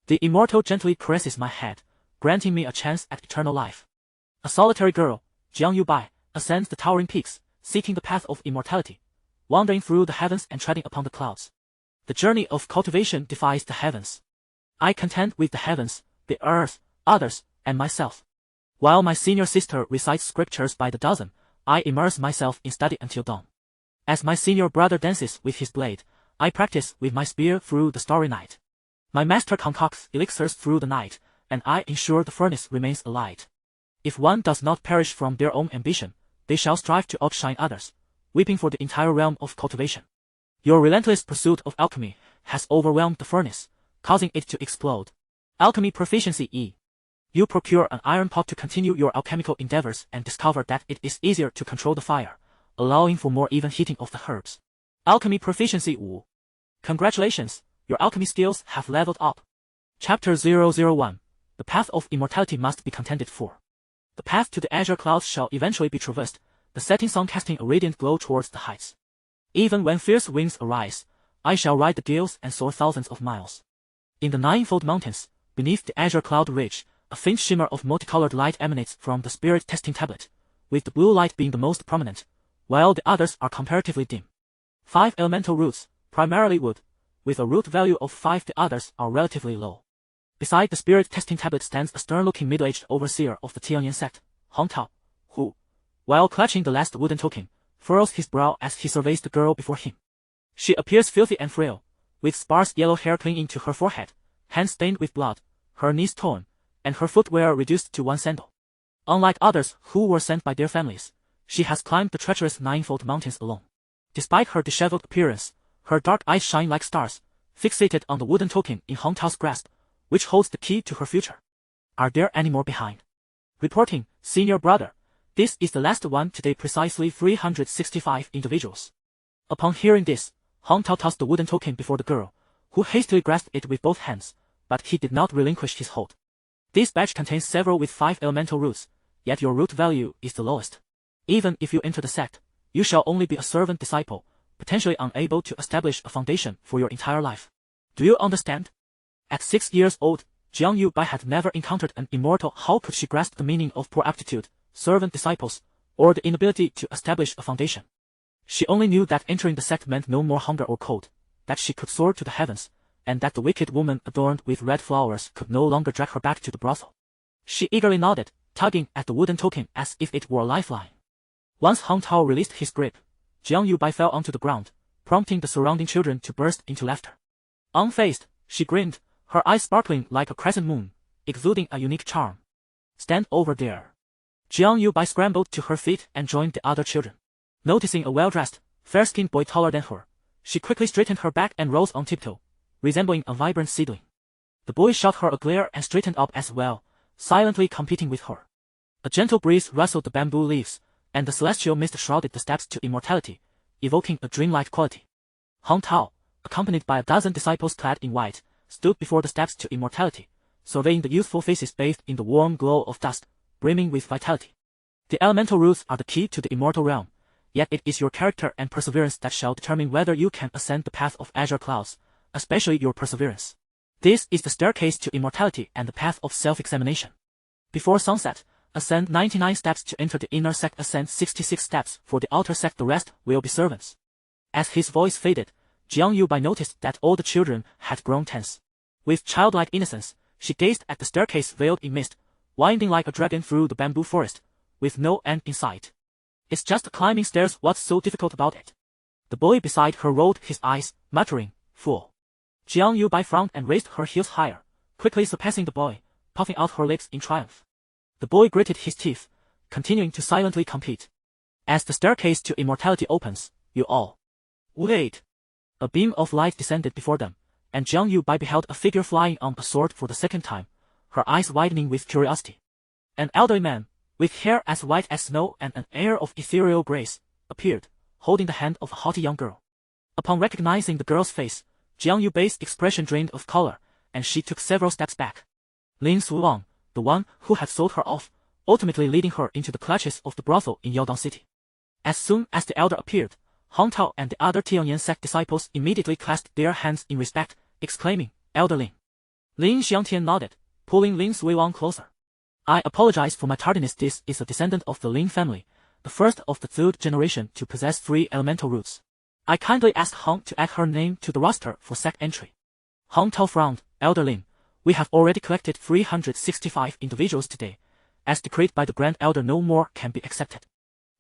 The immortal gently caresses my head, granting me a chance at eternal life. A solitary girl, Jiang Yubai, ascends the towering peaks, seeking the path of immortality, wandering through the heavens and treading upon the clouds. The journey of cultivation defies the heavens. I contend with the heavens, the earth, others, and myself. While my senior sister recites scriptures by the dozen, I immerse myself in study until dawn. As my senior brother dances with his blade, I practice with my spear through the starry night. My master concocts elixirs through the night, and I ensure the furnace remains alight. If one does not perish from their own ambition, they shall strive to outshine others, weeping for the entire realm of cultivation. Your relentless pursuit of alchemy has overwhelmed the furnace, causing it to explode. Alchemy Proficiency E. You procure an iron pot to continue your alchemical endeavors and discover that it is easier to control the fire, allowing for more even heating of the herbs. Alchemy Proficiency 5. Congratulations, your alchemy skills have leveled up. Chapter 001. The path of immortality must be contended for. The path to the azure clouds shall eventually be traversed, the setting sun casting a radiant glow towards the heights. Even when fierce winds arise, I shall ride the gales and soar thousands of miles. In the ninefold mountains, beneath the azure cloud ridge, a faint shimmer of multicolored light emanates from the spirit testing tablet, with the blue light being the most prominent, while the others are comparatively dim. 5 elemental roots, primarily wood, with a root value of 5. The others are relatively low. Beside the spirit testing tablet stands a stern-looking middle-aged overseer of the Tianyan sect, Hong Tao, who, while clutching the last wooden token, furrows his brow as he surveys the girl before him. She appears filthy and frail, with sparse yellow hair clinging to her forehead, hands stained with blood, her knees torn, and her footwear reduced to one sandal. Unlike others who were sent by their families, she has climbed the treacherous ninefold mountains alone. Despite her disheveled appearance, her dark eyes shine like stars, fixated on the wooden token in Hong Tao's grasp, which holds the key to her future. Are there any more behind? Reporting, senior brother. This is the last one today. Precisely 365 individuals. Upon hearing this, Hong Tao tossed the wooden token before the girl, who hastily grasped it with both hands, but he did not relinquish his hold. This batch contains several with 5 elemental roots, yet your root value is the lowest. Even if you enter the sect, you shall only be a servant disciple, potentially unable to establish a foundation for your entire life. Do you understand? At 6 years old, Jiang Yubai had never encountered an immortal. How could she grasp the meaning of poor aptitude, servant disciples, or the inability to establish a foundation? She only knew that entering the sect meant no more hunger or cold, that she could soar to the heavens, and that the wicked woman adorned with red flowers could no longer drag her back to the brothel. She eagerly nodded, tugging at the wooden token as if it were a lifeline. Once Hong Tao released his grip, Jiang Yubai fell onto the ground, prompting the surrounding children to burst into laughter. Unfazed, she grinned, her eyes sparkling like a crescent moon, exuding a unique charm. Stand over there. Jiang Yubai scrambled to her feet and joined the other children. Noticing a well-dressed, fair-skinned boy taller than her, she quickly straightened her back and rose on tiptoe, resembling a vibrant seedling. The boy shot her a glare and straightened up as well, silently competing with her. A gentle breeze rustled the bamboo leaves, and the celestial mist shrouded the steps to immortality, evoking a dreamlike quality. Hong Tao, accompanied by a dozen disciples clad in white, stood before the steps to immortality, surveying the youthful faces bathed in the warm glow of dusk, brimming with vitality. The elemental roots are the key to the immortal realm, yet it is your character and perseverance that shall determine whether you can ascend the path of azure clouds, especially your perseverance. This is the staircase to immortality and the path of self-examination. Before sunset, ascend 99 steps to enter the inner sect, ascend 66 steps for the outer sect, the rest will be servants. As his voice faded, Jiang Yubai noticed that all the children had grown tense. With childlike innocence, she gazed at the staircase veiled in mist, winding like a dragon through the bamboo forest, with no end in sight. It's just climbing stairs, what's so difficult about it? The boy beside her rolled his eyes, muttering, fool. Jiang Yubai frowned and raised her heels higher, quickly surpassing the boy, puffing out her lips in triumph. The boy gritted his teeth, continuing to silently compete. As the staircase to immortality opens, you all wait. A beam of light descended before them, and Jiang Yubai beheld a figure flying on a sword for the second time, her eyes widening with curiosity. An elderly man, with hair as white as snow and an air of ethereal grace, appeared, holding the hand of a haughty young girl. Upon recognizing the girl's face, Jiang Yubei's expression drained of color, and she took several steps back. Lin Suwang, the one who had sold her off, ultimately leading her into the clutches of the brothel in Yaodong City. As soon as the elder appeared, Hong Tao and the other Tianyan sect disciples immediately clasped their hands in respect, exclaiming, Elder Lin. Lin Xiangtian nodded, pulling Lin Suiwang closer. I apologize for my tardiness. This is a descendant of the Lin family, the first of the third generation to possess 3 elemental roots. I kindly asked Hong to add her name to the roster for SEC entry. Hong Tao frowned. Elder Lin, we have already collected 365 individuals today. As decreed by the Grand Elder, no more can be accepted.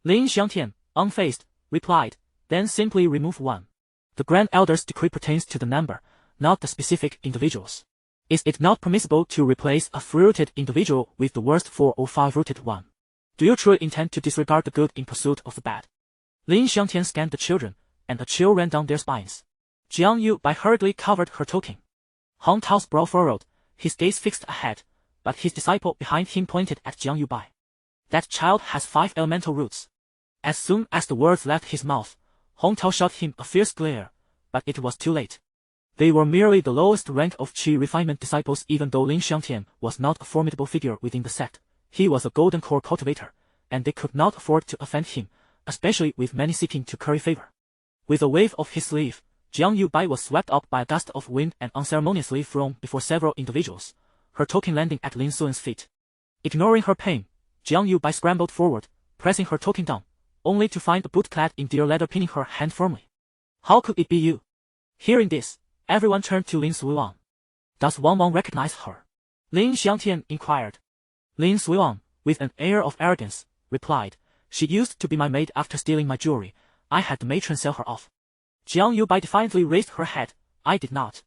Lin Xiangtian, unfazed, replied, then simply remove 1. The Grand Elder's decree pertains to the number, not the specific individuals. Is it not permissible to replace a 3-rooted individual with the worst 4 or 5-rooted one? Do you truly intend to disregard the good in pursuit of the bad? Lin Xiangtian scanned the children, and a chill ran down their spines. Jiang Yu Bai hurriedly covered her token. Hong Tao's brow furrowed, his gaze fixed ahead, but his disciple behind him pointed at Jiang Yu Bai. That child has 5 elemental roots. As soon as the words left his mouth, Hong Tao shot him a fierce glare, but it was too late. They were merely the lowest rank of Qi refinement disciples. Even though Lin Xiangtian was not a formidable figure within the sect, he was a golden core cultivator, and they could not afford to offend him, especially with many seeking to curry favor. With a wave of his sleeve, Jiang Yu Bai was swept up by a gust of wind and unceremoniously thrown before several individuals, her token landing at Lin Suan's feet. Ignoring her pain, Jiang Yu Bai scrambled forward, pressing her token down, only to find a boot clad in deer leather pinning her hand firmly. How could it be you? Hearing this, everyone turned to Lin Suiwang. Does Wang Wang recognize her? Lin Xiangtian inquired. Lin Suiwang, with an air of arrogance, replied, she used to be my maid. After stealing my jewelry, I had the matron sell her off. Jiang Yu Bai defiantly raised her head. I did not.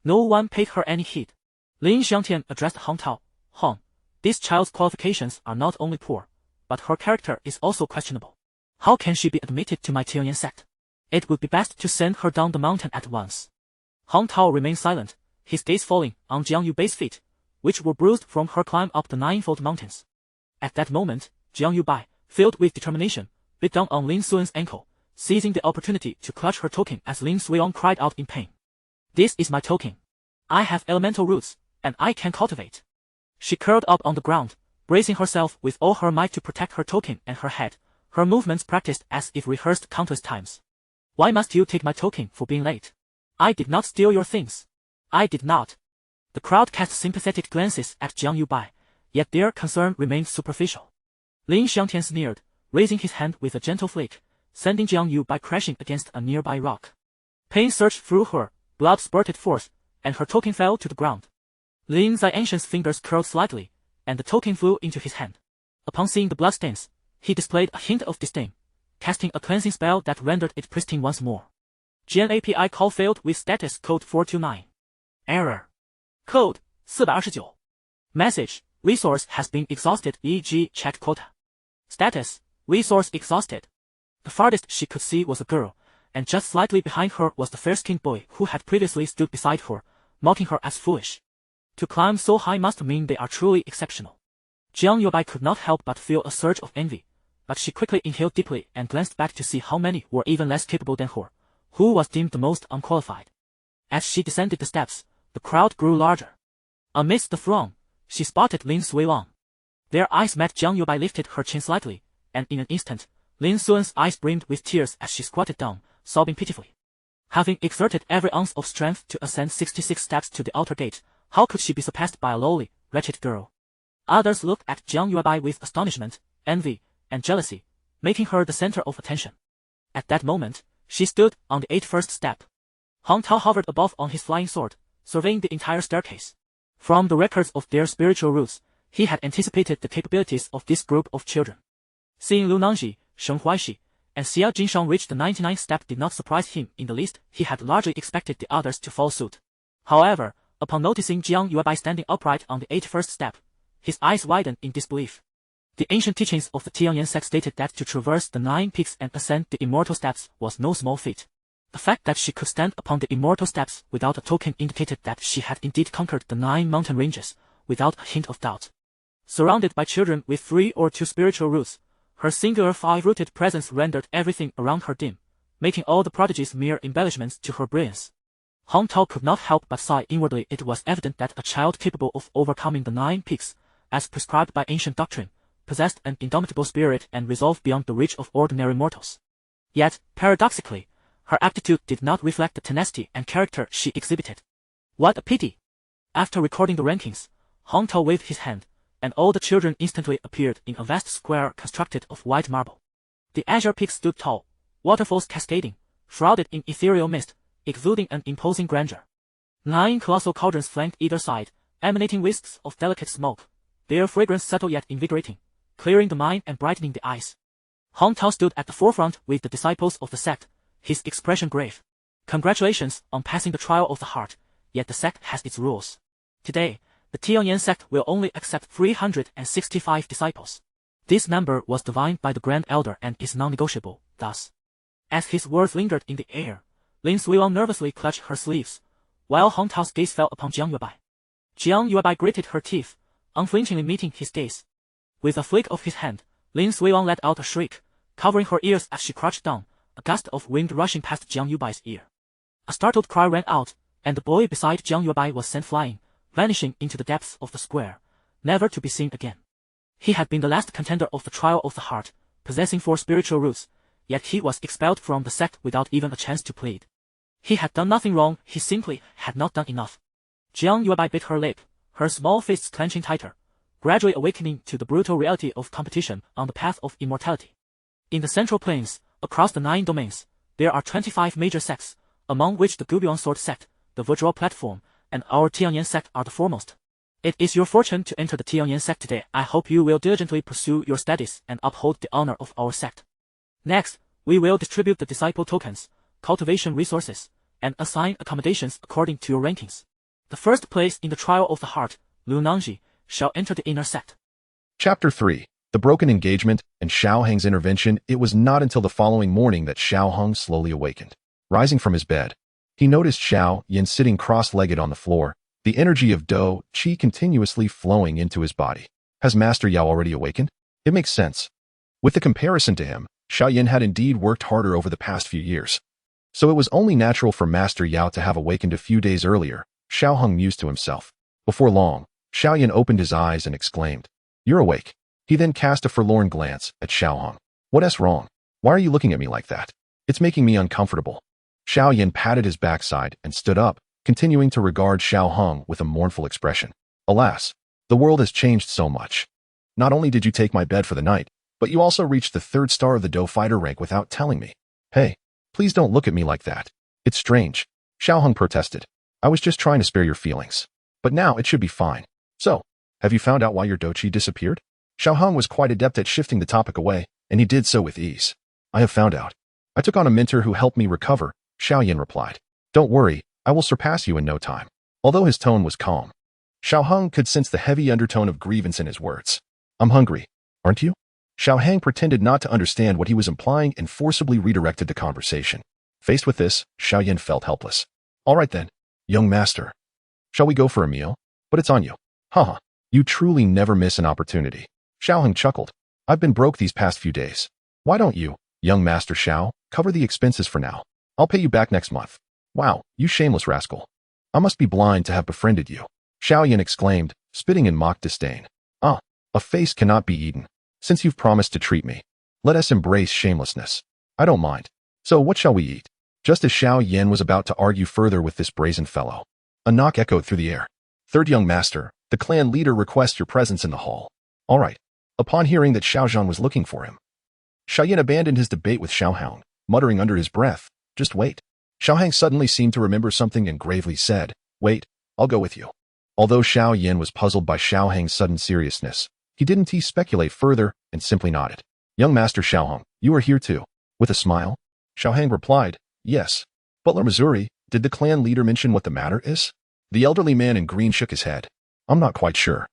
No one paid her any heed. Lin Xiangtian addressed Hong Tao. Hong, this child's qualifications are not only poor, but her character is also questionable. How can she be admitted to my Tianyan sect? It would be best to send her down the mountain at once. Hong Tao remained silent, his gaze falling on Jiang Yu Bai's feet, which were bruised from her climb up the 9-fold mountains. At that moment, Jiang Yu Bai, filled with determination, bit down on Lin Suan's ankle, seizing the opportunity to clutch her token as Lin Suiwang cried out in pain. This is my token. I have elemental roots, and I can cultivate. She curled up on the ground, bracing herself with all her might to protect her token and her head, her movements practiced as if rehearsed countless times. Why must you take my token for being late? I did not steal your things. I did not. The crowd cast sympathetic glances at Jiang Yu Bai, yet their concern remained superficial. Lin Xiangtian sneered, raising his hand with a gentle flick, sending Jiang Yu Bai crashing against a nearby rock. Pain surged through her, blood spurted forth, and her token fell to the ground. Lin Xianshan's fingers curled slightly, and the token flew into his hand. Upon seeing the bloodstains, he displayed a hint of disdain, casting a cleansing spell that rendered it pristine once more. Gen API call failed with status code 429. Error. Code 429. Message, resource has been exhausted, e.g. chat quota. Status, resource exhausted. The farthest she could see was a girl, and just slightly behind her was the fair-skinned boy who had previously stood beside her, mocking her as foolish. To climb so high must mean they are truly exceptional. Jiang Yu Bai could not help but feel a surge of envy, but she quickly inhaled deeply and glanced back to see how many were even less capable than her, who was deemed the most unqualified. As she descended the steps, the crowd grew larger. Amidst the throng, she spotted Lin Suiwang. Their eyes met. Jiang Yu Bai lifted her chin slightly, and in an instant, Lin Suan's eyes brimmed with tears as she squatted down, sobbing pitifully. Having exerted every ounce of strength to ascend 66 steps to the outer gate, how could she be surpassed by a lowly, wretched girl? Others looked at Jiang Yu Bai with astonishment, envy, and jealousy, making her the center of attention. At that moment, she stood on the 81st step. Hong Tao hovered above on his flying sword, surveying the entire staircase. From the records of their spiritual roots, he had anticipated the capabilities of this group of children. Seeing Lu Nangji, Sheng Huaishi, and Xia Jinshang reach the 99th step did not surprise him in the least. He had largely expected the others to follow suit. However, upon noticing Jiang Yu Bai standing upright on the 81st step, his eyes widened in disbelief. The ancient teachings of the Tianyan sect stated that to traverse the 9 peaks and ascend the immortal steps was no small feat. The fact that she could stand upon the immortal steps without a token indicated that she had indeed conquered the 9 mountain ranges, without a hint of doubt. Surrounded by children with 3 or 2 spiritual roots, her singular 5-rooted presence rendered everything around her dim, making all the prodigies mere embellishments to her brilliance. Hong Tao could not help but sigh inwardly. It was evident that a child capable of overcoming the 9 peaks, as prescribed by ancient doctrine, possessed an indomitable spirit and resolve beyond the reach of ordinary mortals. Yet, paradoxically, her aptitude did not reflect the tenacity and character she exhibited. What a pity! After recording the rankings, Hong Tao waved his hand, and all the children instantly appeared in a vast square constructed of white marble. The azure peaks stood tall, waterfalls cascading, shrouded in ethereal mist, exuding an imposing grandeur. 9 colossal cauldrons flanked either side, emanating wisps of delicate smoke, their fragrance subtle yet invigorating, clearing the mind and brightening the eyes. Hong Tao stood at the forefront with the disciples of the sect, his expression grave. Congratulations on passing the trial of the heart, yet the sect has its rules. Today, the Tianyan sect will only accept 365 disciples. This number was divined by the Grand Elder and is non-negotiable, thus. As his words lingered in the air, Lin Suiwang nervously clutched her sleeves, while Hong Tao's gaze fell upon Jiang Yuebai. Jiang Yuebai gritted her teeth, unflinchingly meeting his gaze. With a flick of his hand, Lin Suiwang let out a shriek, covering her ears as she crouched down, a gust of wind rushing past Jiang Yuebai's ear. A startled cry rang out, and the boy beside Jiang Yuebai was sent flying, vanishing into the depths of the square, never to be seen again. He had been the last contender of the trial of the heart, possessing 4 spiritual roots, yet he was expelled from the sect without even a chance to plead. He had done nothing wrong, he simply had not done enough. Jiang Yuebai bit her lip, her small fists clenching tighter, gradually awakening to the brutal reality of competition on the path of immortality. In the Central Plains, across the 9 domains, there are 25 major sects, among which the Gubyuan Sword sect, the Virtual Platform, and our Tianyan sect are the foremost. It is your fortune to enter the Tianyan sect today. I hope you will diligently pursue your studies and uphold the honor of our sect. Next, we will distribute the disciple tokens, cultivation resources, and assign accommodations according to your rankings. The first place in the trial of the heart, Lu Nangji, shall enter the inner sect. Chapter 3. The Broken Engagement and Xiao Heng's Intervention. It was not until the following morning that Xiao Heng slowly awakened. Rising from his bed, he noticed Xiao Yin sitting cross-legged on the floor, the energy of Dou Qi continuously flowing into his body. Has Master Yao already awakened? It makes sense. With the comparison to him, Xiao Yin had indeed worked harder over the past few years. So it was only natural for Master Yao to have awakened a few days earlier, Xiao Heng mused to himself. Before long, Xiao Yin opened his eyes and exclaimed, "You're awake." He then cast a forlorn glance at Xiao Heng. "What's wrong? Why are you looking at me like that? It's making me uncomfortable." Xiao Yin patted his backside and stood up, continuing to regard Xiao Heng with a mournful expression. "Alas, the world has changed so much. Not only did you take my bed for the night, but you also reached the 3rd star of the Dou fighter rank without telling me. Hey, please don't look at me like that. It's strange." Xiao Heng protested. "I was just trying to spare your feelings. But now it should be fine. So, have you found out why your Dou Qi disappeared?" Xiao Heng was quite adept at shifting the topic away, and he did so with ease. "I have found out. I took on a mentor who helped me recover," Xiao Yin replied. "Don't worry, I will surpass you in no time." Although his tone was calm, Xiao Heng could sense the heavy undertone of grievance in his words. "I'm hungry, aren't you?" Xiao Heng pretended not to understand what he was implying and forcibly redirected the conversation. Faced with this, Xiao Yin felt helpless. "All right then, young master. Shall we go for a meal? But it's on you." "Haha, you truly never miss an opportunity." Xiao Heng chuckled. "I've been broke these past few days. Why don't you, young master Xiao, cover the expenses for now? I'll pay you back next month." "Wow, you shameless rascal. I must be blind to have befriended you," Xiao Yin exclaimed, spitting in mock disdain. "Ah, a face cannot be eaten. Since you've promised to treat me, let us embrace shamelessness. I don't mind. So what shall we eat?" Just as Xiao Yin was about to argue further with this brazen fellow, a knock echoed through the air. "Third young master, the clan leader requests your presence in the hall." "All right." Upon hearing that Xiao Zhan was looking for him, Xiao Yin abandoned his debate with Xiao Heng, muttering under his breath, "Just wait." Xiao Heng suddenly seemed to remember something and gravely said, "Wait, I'll go with you." Although Xiao Yin was puzzled by Xiao Heng's sudden seriousness, he didn't speculate further and simply nodded. "Young Master Xiao Heng, you are here too?" With a smile, Xiao Heng replied, "Yes." "Butler, Missouri, did the clan leader mention what the matter is?" The elderly man in green shook his head. "I'm not quite sure.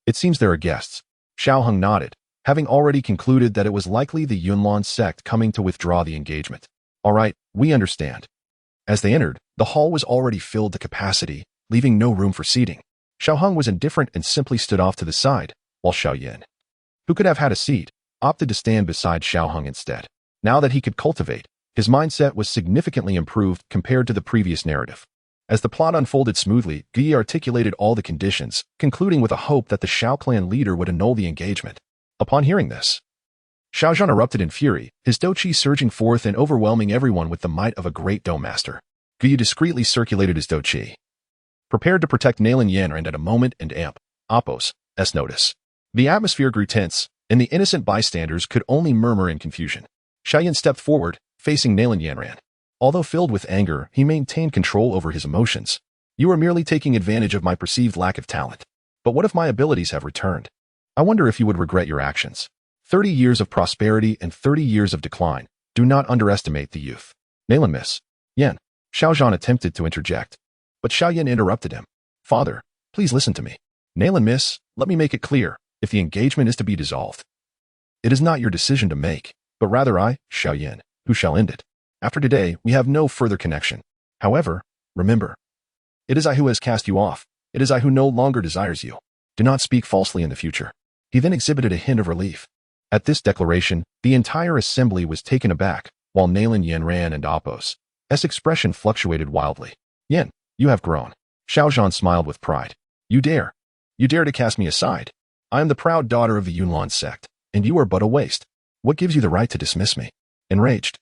It seems there are guests." Xiao Heng nodded, having already concluded that it was likely the Yunlan sect coming to withdraw the engagement. "All right, we understand." As they entered, the hall was already filled to capacity, leaving no room for seating. Xiao Heng was indifferent and simply stood off to the side, while Xiao Yin, who could have had a seat, opted to stand beside Xiao Heng instead. Now that he could cultivate, his mindset was significantly improved compared to the previous narrative. As the plot unfolded smoothly, Guy articulated all the conditions, concluding with a hope that the Xiao clan leader would annul the engagement. Upon hearing this, Xiao Zhan erupted in fury, his Dou Qi surging forth and overwhelming everyone with the might of a great Dou master. Guy discreetly circulated his Dou Qi, prepared to protect Nalan Yanran at a moment and amp. Oppos. S notice. The atmosphere grew tense, and the innocent bystanders could only murmur in confusion. Xiaoyan stepped forward, facing Nalan Yanran. Although filled with anger, he maintained control over his emotions. You are merely taking advantage of my perceived lack of talent. But what if my abilities have returned? I wonder if you would regret your actions. 30 years of prosperity and 30 years of decline. Do not underestimate the youth. Nalan Miss. Yan. Xiaozhan attempted to interject, but Xiaoyan interrupted him. Father, please listen to me. Nalan Miss, let me make it clear, if the engagement is to be dissolved, it is not your decision to make, but rather I, Xiaoyan, who shall end it. After today, we have no further connection. However, remember, it is I who has cast you off. It is I who no longer desires you. Do not speak falsely in the future. He then exhibited a hint of relief. At this declaration, the entire assembly was taken aback, while Nalan Yanran and Oppos' expression fluctuated wildly. Yan, you have grown. Xiaozhan smiled with pride. You dare to cast me aside. I am the proud daughter of the Yunlan sect, and you are but a waste. What gives you the right to dismiss me? Enraged,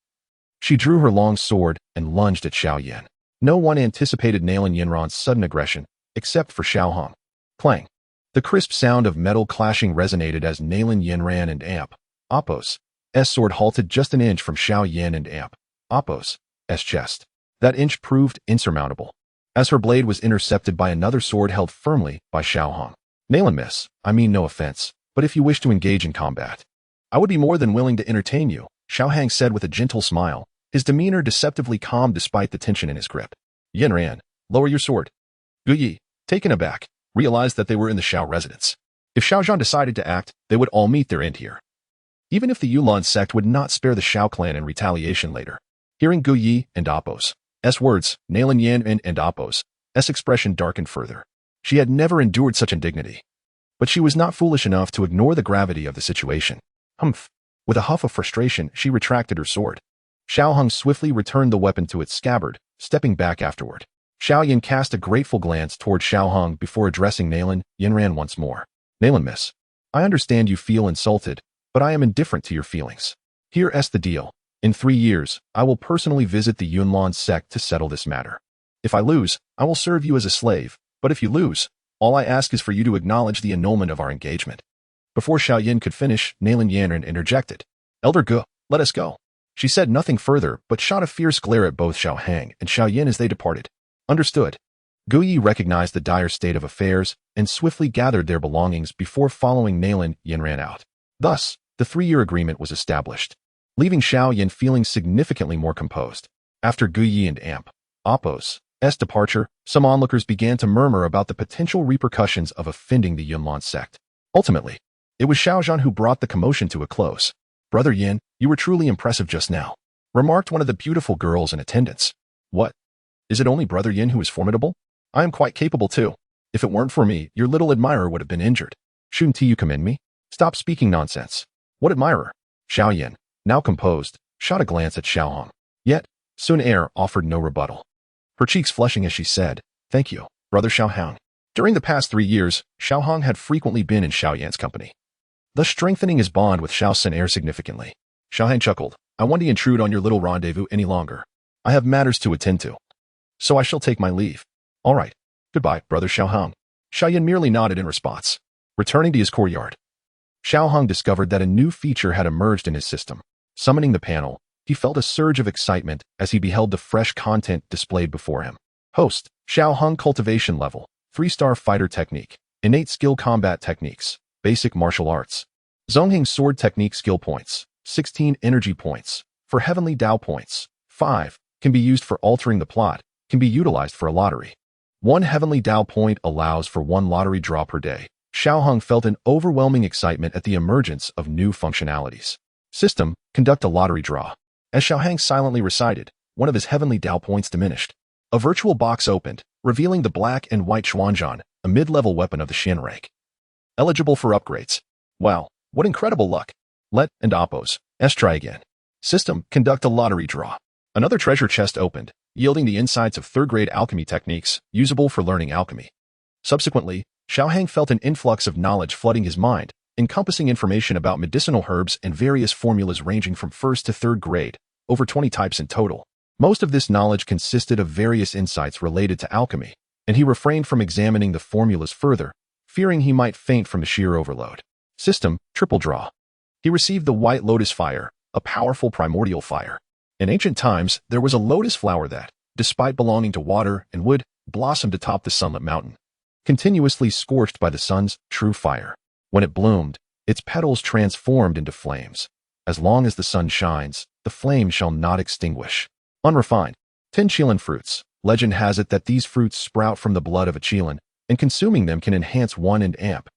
she drew her long sword and lunged at Xiaoyan. No one anticipated Nalan Yanran's sudden aggression, except for Xiaohong. Clang. The crisp sound of metal clashing resonated as Nalan Yanran and Amp. Oppos' sword halted just an inch from Xiaoyan and Amp. Oppos' chest. That inch proved insurmountable, as her blade was intercepted by another sword held firmly by Xiaohong. Nalan Miss, I mean no offense, but if you wish to engage in combat, I would be more than willing to entertain you, Xiaohang said with a gentle smile, his demeanor deceptively calm despite the tension in his grip. Yanran, lower your sword. Dou Qi, taken aback, realized that they were in the Xiao residence. If Xiaozhan decided to act, they would all meet their end here. Even if the Yunlan sect would not spare the Xiao clan in retaliation later. Hearing Dou Qi and Oppos' words, Nalan Yanran and Oppos' expression darkened further. She had never endured such indignity. But she was not foolish enough to ignore the gravity of the situation. Humph. With a huff of frustration, she retracted her sword. Xiaohong swiftly returned the weapon to its scabbard, stepping back afterward. Xiaoyan cast a grateful glance toward Xiaohong before addressing Nalan Yanran once more. Nalan Miss, I understand you feel insulted, but I am indifferent to your feelings. Here's the deal. In 3 years, I will personally visit the Yunlan sect to settle this matter. If I lose, I will serve you as a slave, but if you lose, all I ask is for you to acknowledge the annulment of our engagement. Before Xiaoyan could finish, Nalan Yanran interjected. Elder Ge, let us go. She said nothing further, but shot a fierce glare at both Xiaohang and Xiaoyan as they departed. Understood. Dou Qi recognized the dire state of affairs and swiftly gathered their belongings before following Nalan Yanran out. Thus, the 3-year agreement was established, leaving Xiaoyan feeling significantly more composed. After Dou Qi and Amp. Oppos' departure, some onlookers began to murmur about the potential repercussions of offending the Yunlan sect. Ultimately, it was Xiaozhan who brought the commotion to a close. Brother Yin, you were truly impressive just now, remarked one of the beautiful girls in attendance. What? Is it only Brother Yin who is formidable? I am quite capable too. If it weren't for me, your little admirer would have been injured. Shouldn't you commend me? Stop speaking nonsense. What admirer? Xiaoyan, now composed, shot a glance at Xiaohong. Yet, Sun Er offered no rebuttal. Her cheeks flushing as she said, Thank you, Brother Xiaohang. During the past 3 years, Xiaohong had frequently been in Xiaoyan's company, thus strengthening his bond with Xiao Sun Er significantly. Xiaohang chuckled. I won't intrude on your little rendezvous any longer. I have matters to attend to, so I shall take my leave. All right. Goodbye, Brother Xiaohang. Xiaoyan merely nodded in response. Returning to his courtyard, Xiaohang discovered that a new feature had emerged in his system. Summoning the panel, he felt a surge of excitement as he beheld the fresh content displayed before him. Host, Xiaohang cultivation level, 3-star fighter technique, innate skill combat techniques, basic martial arts. Zongheng sword technique skill points, 16 energy points. For heavenly Dao points, 5, can be used for altering the plot, can be utilized for a lottery. 1 heavenly Dao point allows for 1 lottery draw per day. Xiaohang felt an overwhelming excitement at the emergence of new functionalities. System, conduct a lottery draw. As Xiaohang silently recited, one of his heavenly Dao points diminished. A virtual box opened, revealing the black and white Xuanzhan, a mid-level weapon of the Xian rank. Eligible for upgrades. Wow, what incredible luck. Let and Oppos' try again. System, conduct a lottery draw. Another treasure chest opened, yielding the insights of 3rd-grade alchemy techniques, usable for learning alchemy. Subsequently, Xiaohang felt an influx of knowledge flooding his mind, encompassing information about medicinal herbs and various formulas ranging from 1st to 3rd grade, over 20 types in total. Most of this knowledge consisted of various insights related to alchemy, and he refrained from examining the formulas further, fearing he might faint from the sheer overload. System, triple draw. He received the White Lotus Fire, a powerful primordial fire. In ancient times, there was a lotus flower that, despite belonging to water and wood, blossomed atop the sunlit mountain, continuously scorched by the sun's true fire. When it bloomed, its petals transformed into flames. As long as the sun shines, the flame shall not extinguish. Unrefined. 10 Qilin fruits. Legend has it that these fruits sprout from the blood of a Qilin, and consuming them can enhance one and amp,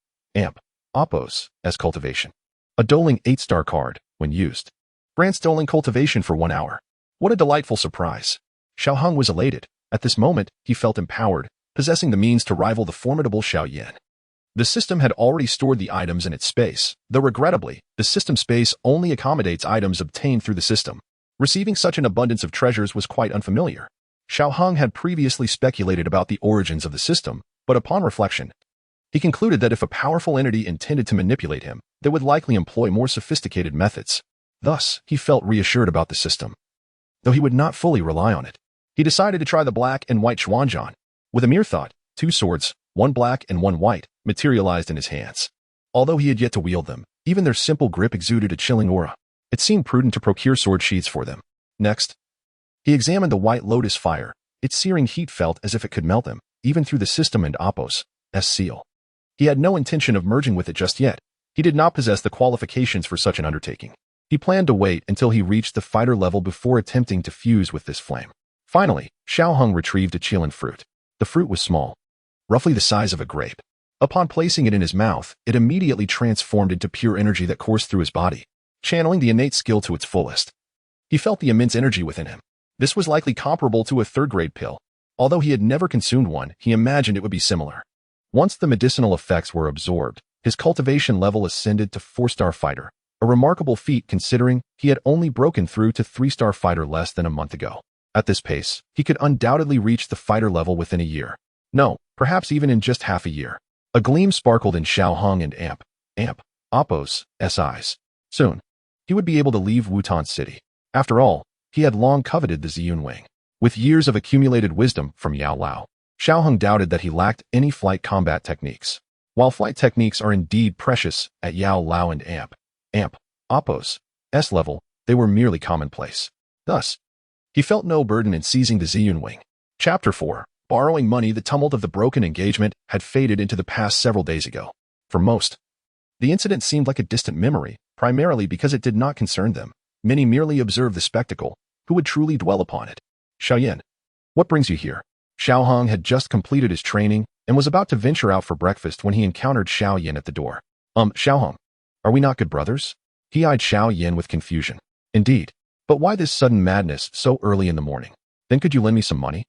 Oppos, as cultivation. A doling 8-star card, when used, grants doling cultivation for 1 hour. What a delightful surprise. Xiaoheng was elated. At this moment, he felt empowered, possessing the means to rival the formidable Xiaoyan. The system had already stored the items in its space, though regrettably, the system space only accommodates items obtained through the system. Receiving such an abundance of treasures was quite unfamiliar. Xiaoheng had previously speculated about the origins of the system, but upon reflection, he concluded that if a powerful entity intended to manipulate him, they would likely employ more sophisticated methods. Thus, he felt reassured about the system. Though he would not fully rely on it, he decided to try the black and white Xuanzhan. With a mere thought, 2 swords, 1 black and 1 white, materialized in his hands. Although he had yet to wield them, even their simple grip exuded a chilling aura. It seemed prudent to procure sword sheaths for them. Next, he examined the White Lotus Fire. Its searing heat felt as if it could melt him, even through the system and Oppos' seal. He had no intention of merging with it just yet. He did not possess the qualifications for such an undertaking. He planned to wait until he reached the fighter level before attempting to fuse with this flame. Finally, Xiaoheng retrieved a Qilin fruit. The fruit was small, roughly the size of a grape. Upon placing it in his mouth, it immediately transformed into pure energy that coursed through his body, channeling the innate skill to its fullest. He felt the immense energy within him. This was likely comparable to a third-grade pill. Although he had never consumed one, he imagined it would be similar. Once the medicinal effects were absorbed, his cultivation level ascended to 4-star fighter, a remarkable feat considering he had only broken through to 3-star fighter less than a month ago. At this pace, he could undoubtedly reach the fighter level within a year. No, perhaps even in just half a year. A gleam sparkled in Xiaoheng and Oppos' eyes. Soon, he would be able to leave Wutan City. After all, he had long coveted the Ziyun Wing. With years of accumulated wisdom from Yao Lao, Xiaoheng doubted that he lacked any flight combat techniques. While flight techniques are indeed precious at Yao Lao and Oppos' level, they were merely commonplace. Thus, he felt no burden in seizing the Ziyun Wing. Chapter 4. Borrowing money. The tumult of the broken engagement had faded into the past several days ago. For most, the incident seemed like a distant memory, primarily because it did not concern them. Many merely observed the spectacle. Who would truly dwell upon it? Xiaoyan, what brings you here? Xiaoheng had just completed his training and was about to venture out for breakfast when he encountered Xiaoyan at the door. Xiaoheng, are we not good brothers? He eyed Xiaoyan with confusion. Indeed. But why this sudden madness so early in the morning? Then could you lend me some money?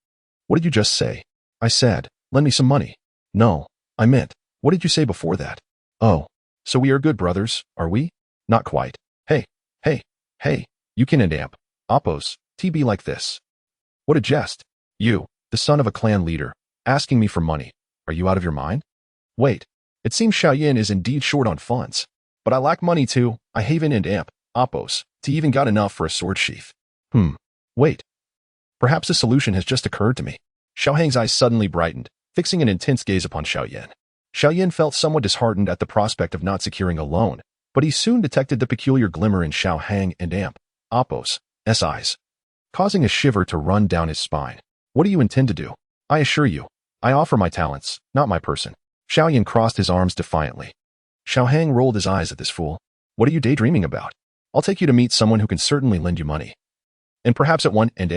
What did you just say? I said, lend me some money. No, I meant, what did you say before that? Oh, so we are good brothers, are we? Not quite. Hey, you can and Oppos, be like this. What a jest. You, the son of a clan leader, asking me for money. Are you out of your mind? Wait, it seems Xiaoyan is indeed short on funds. But I lack money too. I haven and Oppos, even got enough for a sword sheath. Wait. Perhaps a solution has just occurred to me. Xiaoheng's eyes suddenly brightened, fixing an intense gaze upon Xiaoyan. Xiaoyan felt somewhat disheartened at the prospect of not securing a loan, but he soon detected the peculiar glimmer in Xiaoheng and Oppos' eyes, causing a shiver to run down his spine. What do you intend to do? I assure you, I offer my talents, not my person. Xiaoyan crossed his arms defiantly. Xiaoheng rolled his eyes at this fool. What are you daydreaming about? I'll take you to meet someone who can certainly lend you money. And perhaps at one and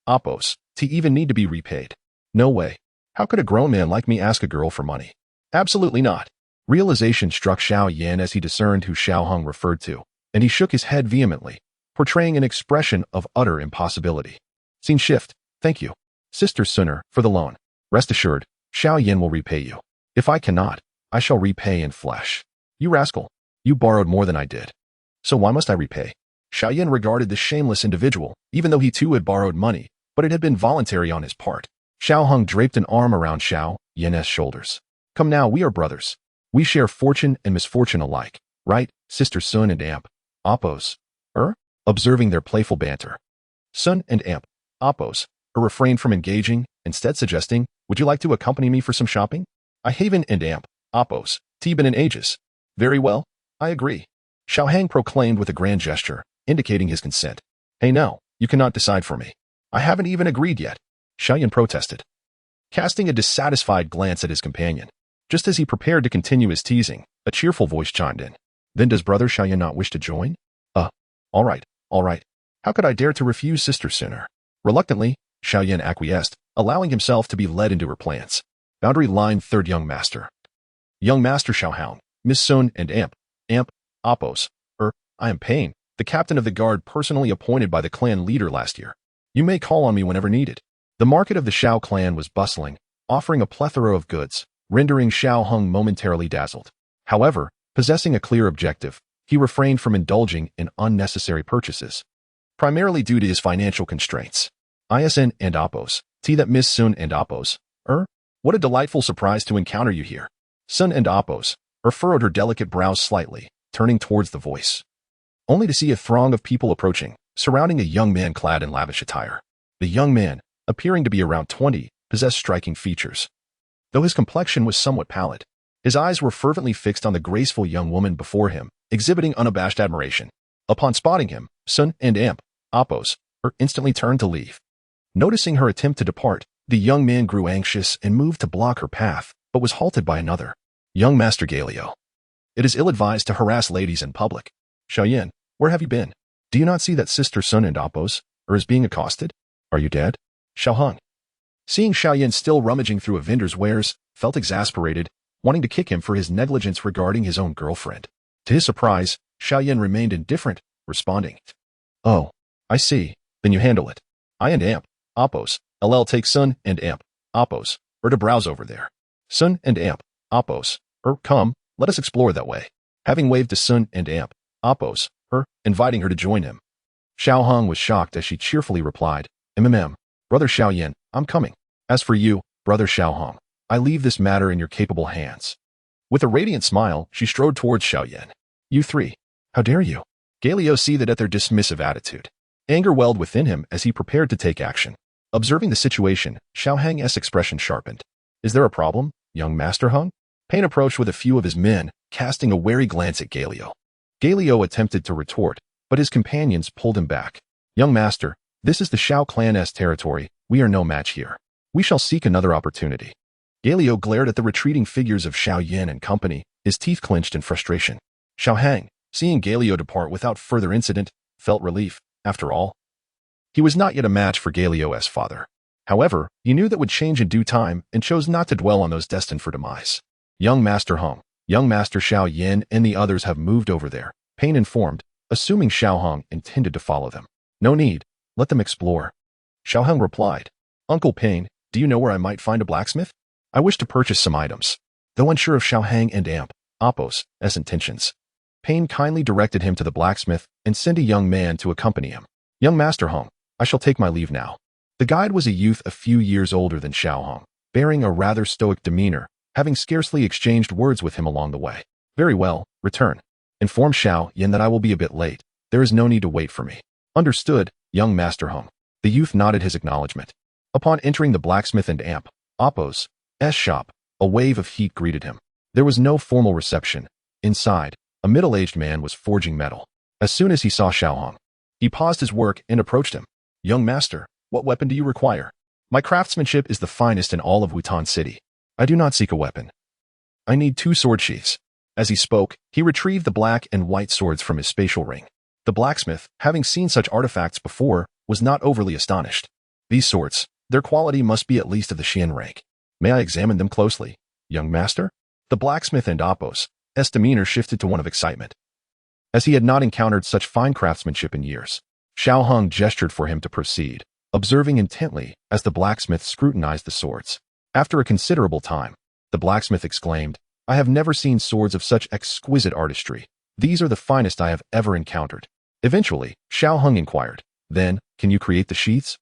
Oppos, to even need to be repaid. No way. How could a grown man like me ask a girl for money? Absolutely not. Realization struck Xiaoyan as he discerned who Xiaoheng referred to, and he shook his head vehemently, portraying an expression of utter impossibility. Scene shift. Thank you, Sister Sunner, for the loan. Rest assured, Xiaoyan will repay you. If I cannot, I shall repay in flesh. You rascal. You borrowed more than I did. So why must I repay? Xiaoyan regarded the shameless individual, even though he too had borrowed money, but it had been voluntary on his part. Xiaoheng draped an arm around Xiaoyan's shoulders. Come now, we are brothers. We share fortune and misfortune alike, right, Sister Sun and Oppos? Observing their playful banter. Sun and Oppos refrained from engaging instead suggesting, "Would you like to accompany me for some shopping? I haven't and amp, oppos, been in ages." "Very well, I agree," Xiaohang proclaimed with a grand gesture, indicating his consent. "Hey no, you cannot decide for me. I haven't even agreed yet," Xiaoyan protested, casting a dissatisfied glance at his companion. Just as he prepared to continue his teasing, a cheerful voice chimed in. "Then does brother Xiaoyan not wish to join?" All right, all right. How could I dare to refuse sister sooner?" Reluctantly, Xiaoyan acquiesced, allowing himself to be led into her plans. Boundary line 3rd Young Master. Young Master Xiaohang, Miss Sun and amp, oppos, I am Pain, the captain of the guard personally appointed by the clan leader last year. You may call on me whenever needed. The market of the Xiao clan was bustling, offering a plethora of goods, rendering Xiaohang momentarily dazzled. However, possessing a clear objective, he refrained from indulging in unnecessary purchases, primarily due to his financial constraints. ISN and oppos, that Miss Sun and oppos, what a delightful surprise to encounter you here. Sun and oppos, furrowed her delicate brows slightly, turning towards the voice, only to see a throng of people approaching, surrounding a young man clad in lavish attire. The young man, appearing to be around 20, possessed striking features. Though his complexion was somewhat pallid, his eyes were fervently fixed on the graceful young woman before him, exhibiting unabashed admiration. Upon spotting him, Sun and amp, oppos, instantly turned to leave. Noticing her attempt to depart, the young man grew anxious and moved to block her path, but was halted by another. "Young Master Galio, it is ill-advised to harass ladies in public. Xiaoyan, where have you been? Do you not see that sister Sun and oppos, is being accosted? Are you dead?" Xiaohang, seeing Xiaoyan still rummaging through a vendor's wares, felt exasperated, wanting to kick him for his negligence regarding his own girlfriend. To his surprise, Xiaoyan remained indifferent, responding, "Oh, I see, then you handle it. I and amp, oppos, take Sun and amp, oppos, to browse over there. Sun and amp, oppos, come, let us explore that way." Having waved to Sun and amp, oppos, inviting her to join him, Xiaohang was shocked as she cheerfully replied, "Brother Xiaoyan, I'm coming. As for you, brother Xiaohang, I leave this matter in your capable hands." With a radiant smile, she strode towards Xiaoyan. "You three, how dare you?" Galio seethed at their dismissive attitude. Anger welled within him as he prepared to take action. Observing the situation, Xiaohang's expression sharpened. "Is there a problem, young Master Hung?" Pain approached with a few of his men, casting a wary glance at Galio. Galio attempted to retort, but his companions pulled him back. "Young Master, this is the Xiao clan's territory. We are no match here. We shall seek another opportunity." Galio glared at the retreating figures of Xiaoyan and company, his teeth clenched in frustration. Xiaohang, seeing Galio depart without further incident, felt relief. After all, he was not yet a match for Galio's father. However, he knew that would change in due time and chose not to dwell on those destined for demise. "Young Master Hong, young Master Xiaoyan and the others have moved over there," Pain informed, assuming Xiaohang intended to follow them. "No need, let them explore." Xiaohang replied, "Uncle Pain, do you know where I might find a blacksmith? I wish to purchase some items." Though unsure of Xiaohang and amp, oppos, intentions, Pain kindly directed him to the blacksmith and sent a young man to accompany him. "Young Master Hong, I shall take my leave now." The guide was a youth a few years older than Xiaohang, bearing a rather stoic demeanor, having scarcely exchanged words with him along the way. "Very well, return. Inform Xiaoyan that I will be a bit late. There is no need to wait for me." "Understood, young Master Hong." The youth nodded his acknowledgement. Upon entering the blacksmith and amp, oppos, shop, a wave of heat greeted him. There was no formal reception. Inside, a middle-aged man was forging metal. As soon as he saw Xiaohang, he paused his work and approached him. "Young master, what weapon do you require?" "My craftsmanship is the finest in all of Wutan City. I do not seek a weapon. I need 2 sword sheaths." As he spoke, he retrieved the black and white swords from his spatial ring. The blacksmith, having seen such artifacts before, was not overly astonished. "These swords, their quality must be at least of the Xian rank. May I examine them closely, young master?" The blacksmith and oppos' demeanor shifted to one of excitement, as he had not encountered such fine craftsmanship in years. Xiaohang gestured for him to proceed, observing intently as the blacksmith scrutinized the swords. After a considerable time, the blacksmith exclaimed, "I have never seen swords of such exquisite artistry. These are the finest I have ever encountered." Eventually, Xiaohang inquired, "Then, can you create the sheaths?"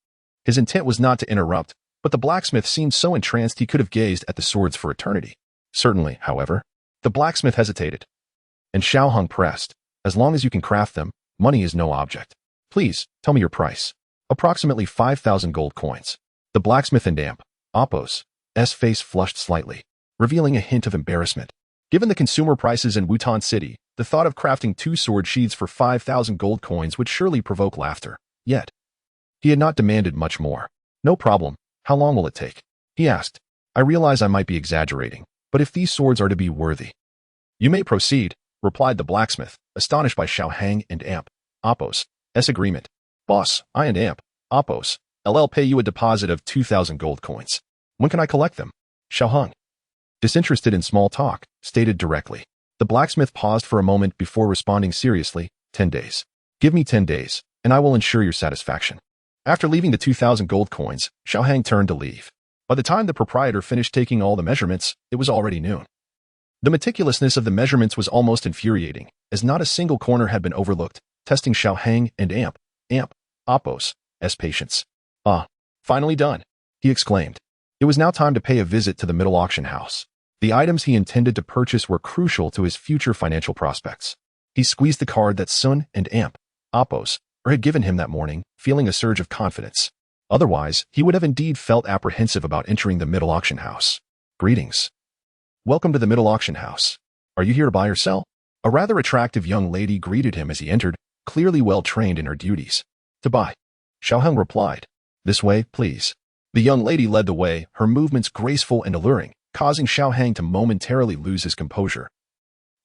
His intent was not to interrupt, but the blacksmith seemed so entranced he could have gazed at the swords for eternity. "Certainly, however." The blacksmith hesitated, and Xiaohang pressed, "As long as you can craft them, money is no object. Please, tell me your price." "Approximately 5,000 gold coins." The blacksmith and amp, Oppo's face flushed slightly, revealing a hint of embarrassment. Given the consumer prices in Wutan City, the thought of crafting 2 sword sheaths for 5,000 gold coins would surely provoke laughter. Yet, he had not demanded much more. No problem. How long will it take? He asked. I realize I might be exaggerating, but if these swords are to be worthy. You may proceed, replied the blacksmith, astonished by Xiao Hang and Amp. Oppo's agreement. Boss, I and Amp. Oppo's LL pay you a deposit of 2,000 gold coins. When can I collect them? Xiao Hang, disinterested in small talk, stated directly. The blacksmith paused for a moment before responding seriously. 10 days. Give me 10 days, and I will ensure your satisfaction. After leaving the 2,000 gold coins, Xiao Hang turned to leave. By the time the proprietor finished taking all the measurements, it was already noon. The meticulousness of the measurements was almost infuriating, as not a single corner had been overlooked, testing Xiao Hang and Amp, Oppo's patience. Finally done, he exclaimed. It was now time to pay a visit to the middle auction house. The items he intended to purchase were crucial to his future financial prospects. He squeezed the card that Sun and Amp, Oppo's, had given him that morning, feeling a surge of confidence. Otherwise, he would have indeed felt apprehensive about entering the middle auction house. Greetings. Welcome to the middle auction house. Are you here to buy or sell? A rather attractive young lady greeted him as he entered, clearly well trained in her duties. To buy. Xiao Hang replied. This way, please. The young lady led the way, her movements graceful and alluring, causing Xiao Hang to momentarily lose his composure.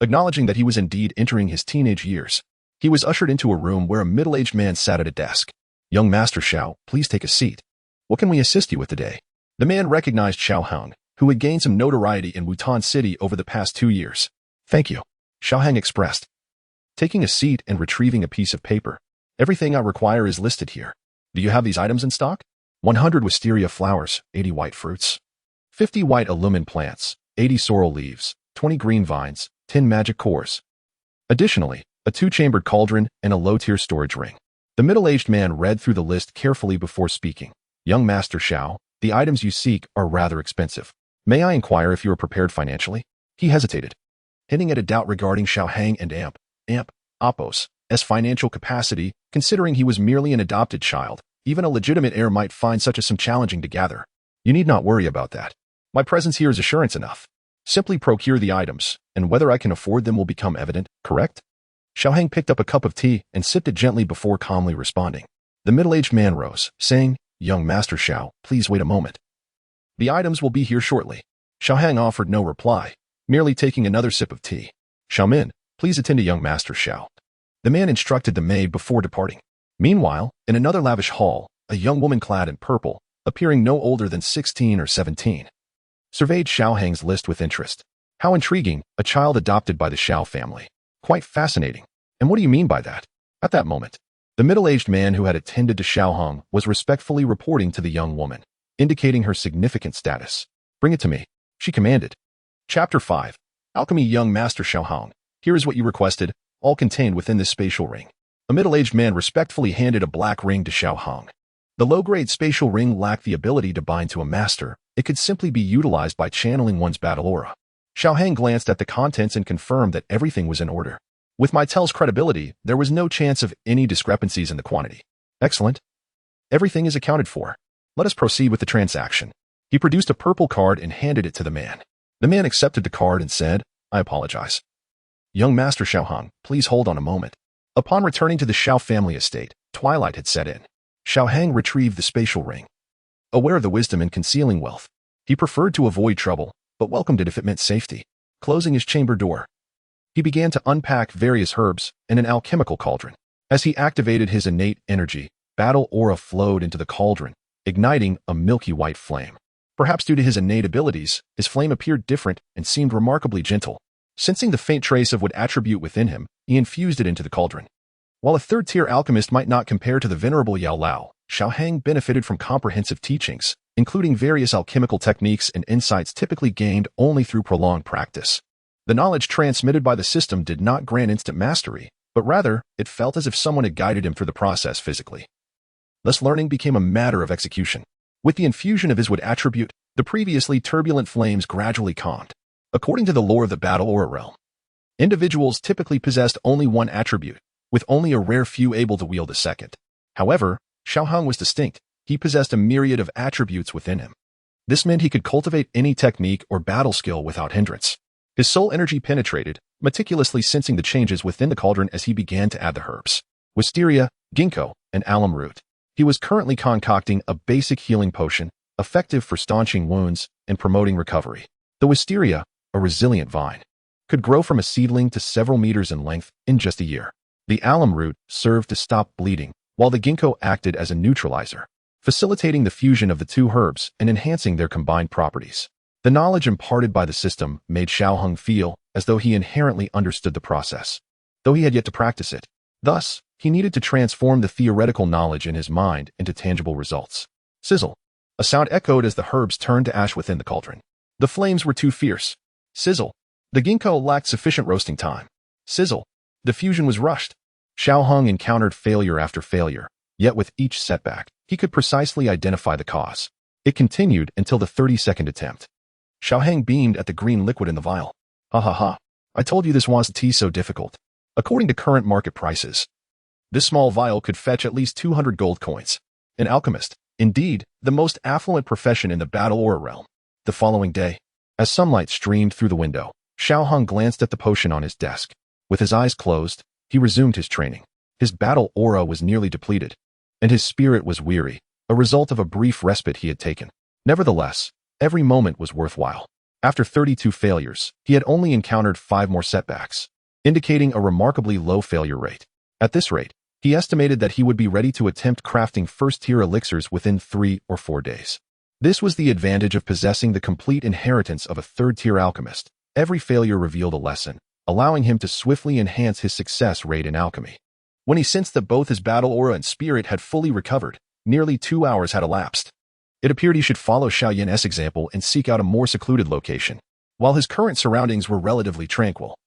Acknowledging that he was indeed entering his teenage years, he was ushered into a room where a middle-aged man sat at a desk. Young Master Xiao, please take a seat. What can we assist you with today? The man recognized Xiao Hang, who had gained some notoriety in Wutan City over the past 2 years. Thank you, Xiao Hang expressed. Taking a seat and retrieving a piece of paper. Everything I require is listed here. Do you have these items in stock? 100 wisteria flowers, 80 white fruits, 50 white alumin plants, 80 sorrel leaves, 20 green vines, 10 magic cores. Additionally, a 2-chambered cauldron and a low-tier storage ring. The middle-aged man read through the list carefully before speaking. Young Master Xiao, the items you seek are rather expensive. May I inquire if you are prepared financially? He hesitated, hinting at a doubt regarding Xiao Hang and Amp, Oppo's financial capacity, considering he was merely an adopted child. Even a legitimate heir might find such a sum challenging to gather. You need not worry about that. My presence here is assurance enough. Simply procure the items, and whether I can afford them will become evident, correct? Xiao Hang picked up a cup of tea and sipped it gently before calmly responding. The middle-aged man rose, saying, Young Master Xiao, please wait a moment. The items will be here shortly. Xiao Hang offered no reply, merely taking another sip of tea. Xiao Min, please attend to Young Master Xiao. The man instructed the maid before departing. Meanwhile, in another lavish hall, a young woman clad in purple, appearing no older than 16 or 17, surveyed Xiao Hang's list with interest. How intriguing, a child adopted by the Xiao family. Quite fascinating. And what do you mean by that? At that moment, the middle-aged man who had attended to Xiao Hang was respectfully reporting to the young woman, indicating her significant status. Bring it to me, she commanded. Chapter 5. Alchemy. Young Master Xiao Hang, here is what you requested, all contained within this spatial ring. A middle-aged man respectfully handed a black ring to Xiao Hang. The low-grade spatial ring lacked the ability to bind to a master. It could simply be utilized by channeling one's battle aura. Xiao Hang glanced at the contents and confirmed that everything was in order. With my tell's credibility, there was no chance of any discrepancies in the quantity. Excellent. Everything is accounted for. Let us proceed with the transaction. He produced a purple card and handed it to the man. The man accepted the card and said, I apologize. Young Master Xiao Hang, please hold on a moment. Upon returning to the Xiao family estate, twilight had set in. Xiao Hang retrieved the spatial ring. Aware of the wisdom in concealing wealth, he preferred to avoid trouble, but welcomed it if it meant safety. Closing his chamber door, he began to unpack various herbs and an alchemical cauldron. As he activated his innate energy, battle aura flowed into the cauldron, igniting a milky white flame. Perhaps due to his innate abilities, his flame appeared different and seemed remarkably gentle. Sensing the faint trace of what attribute within him, he infused it into the cauldron. While a third-tier alchemist might not compare to the venerable Yao Lao, Xiao Hang benefited from comprehensive teachings, including various alchemical techniques and insights typically gained only through prolonged practice. The knowledge transmitted by the system did not grant instant mastery, but rather, it felt as if someone had guided him through the process physically. Thus learning became a matter of execution. With the infusion of his wood attribute, the previously turbulent flames gradually calmed. According to the lore of the battle aura realm, individuals typically possessed only one attribute, with only a rare few able to wield a second. However, Xiao Hang was distinct. He possessed a myriad of attributes within him. This meant he could cultivate any technique or battle skill without hindrance. His soul energy penetrated, meticulously sensing the changes within the cauldron as he began to add the herbs. Wisteria, ginkgo, and alum root. He was currently concocting a basic healing potion, effective for staunching wounds and promoting recovery. The wisteria, a resilient vine, could grow from a seedling to several meters in length in just a year. The alum root served to stop bleeding, while the ginkgo acted as a neutralizer, facilitating the fusion of the two herbs and enhancing their combined properties. The knowledge imparted by the system made Xiaoheng feel as though he inherently understood the process, though he had yet to practice it. Thus, he needed to transform the theoretical knowledge in his mind into tangible results. Sizzle. A sound echoed as the herbs turned to ash within the cauldron. The flames were too fierce. Sizzle. The ginkgo lacked sufficient roasting time. Sizzle. The fusion was rushed. Xiaoheng encountered failure after failure, yet with each setback, he could precisely identify the cause. It continued until the 30-second attempt. Xiaoheng beamed at the green liquid in the vial. Ha ha ha. I told you this wasn't so difficult. According to current market prices, this small vial could fetch at least 200 gold coins. An alchemist, indeed, the most affluent profession in the battle aura realm. The following day, as sunlight streamed through the window, Xiaoheng glanced at the potion on his desk. With his eyes closed, he resumed his training. His battle aura was nearly depleted, and his spirit was weary, a result of a brief respite he had taken. Nevertheless, every moment was worthwhile. After 32 failures, he had only encountered 5 more setbacks, indicating a remarkably low failure rate. At this rate, he estimated that he would be ready to attempt crafting first-tier elixirs within 3 or 4 days. This was the advantage of possessing the complete inheritance of a third-tier alchemist. Every failure revealed a lesson, allowing him to swiftly enhance his success rate in alchemy. When he sensed that both his battle aura and spirit had fully recovered, nearly 2 hours had elapsed. It appeared he should follow Xiaoyan's example and seek out a more secluded location, while his current surroundings were relatively tranquil.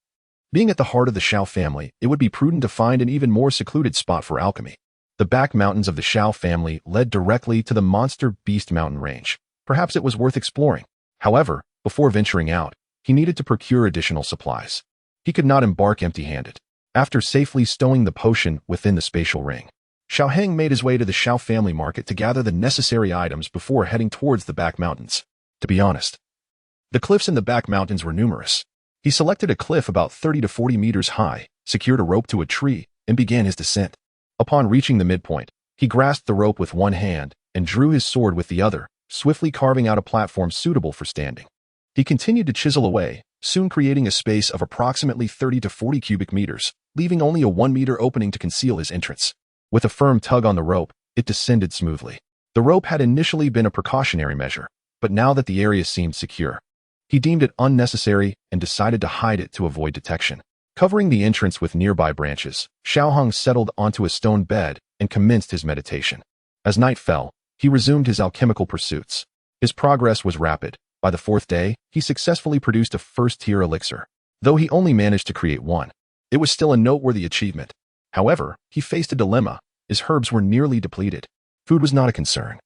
Being at the heart of the Xiao family, it would be prudent to find an even more secluded spot for alchemy. The back mountains of the Xiao family led directly to the Monster Beast Mountain range. Perhaps it was worth exploring. However, before venturing out, he needed to procure additional supplies. He could not embark empty-handed. After safely stowing the potion within the spatial ring, Xiaoheng made his way to the Xiao family market to gather the necessary items before heading towards the back mountains. To be honest, the cliffs in the back mountains were numerous. He selected a cliff about 30 to 40 meters high, secured a rope to a tree, and began his descent. Upon reaching the midpoint, he grasped the rope with one hand and drew his sword with the other, swiftly carving out a platform suitable for standing. He continued to chisel away, soon creating a space of approximately 30 to 40 cubic meters, leaving only a 1-meter opening to conceal his entrance. With a firm tug on the rope, it descended smoothly. The rope had initially been a precautionary measure, but now that the area seemed secure, he deemed it unnecessary and decided to hide it to avoid detection. Covering the entrance with nearby branches, Xiaoheng settled onto a stone bed and commenced his meditation. As night fell, he resumed his alchemical pursuits. His progress was rapid. By the 4th day, he successfully produced a first-tier elixir. Though he only managed to create one, it was still a noteworthy achievement. However, he faced a dilemma. His herbs were nearly depleted. Food was not a concern,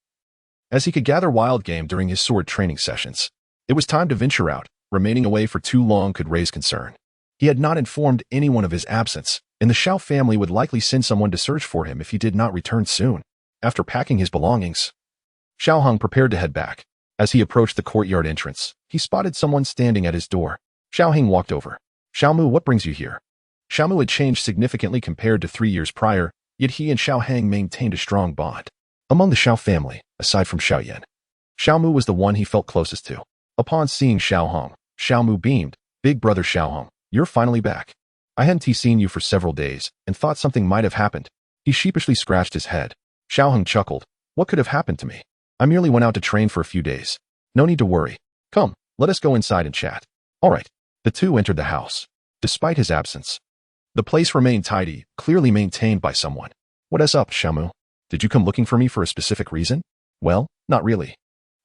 as he could gather wild game during his sword training sessions. It was time to venture out. Remaining away for too long could raise concern. He had not informed anyone of his absence, and the Xiao family would likely send someone to search for him if he did not return soon. After packing his belongings, Xiaoheng prepared to head back. As he approached the courtyard entrance, he spotted someone standing at his door. Xiaoheng walked over. "Xiaomu, what brings you here?" Xiaomu had changed significantly compared to 3 years prior, yet he and Xiaoheng maintained a strong bond. Among the Xiao family, aside from Xiaoyan, Xiaomu was the one he felt closest to. Upon seeing Xiaoheng, Xiaomu beamed. "Big brother Xiaoheng, you're finally back. I hadn't seen you for several days and thought something might have happened." He sheepishly scratched his head. Xiaoheng chuckled. "What could have happened to me? I merely went out to train for a few days. No need to worry. Come, let us go inside and chat." All right. The two entered the house. Despite his absence, the place remained tidy, clearly maintained by someone. "What is up, Xiaomu? Did you come looking for me for a specific reason?" "Well, not really.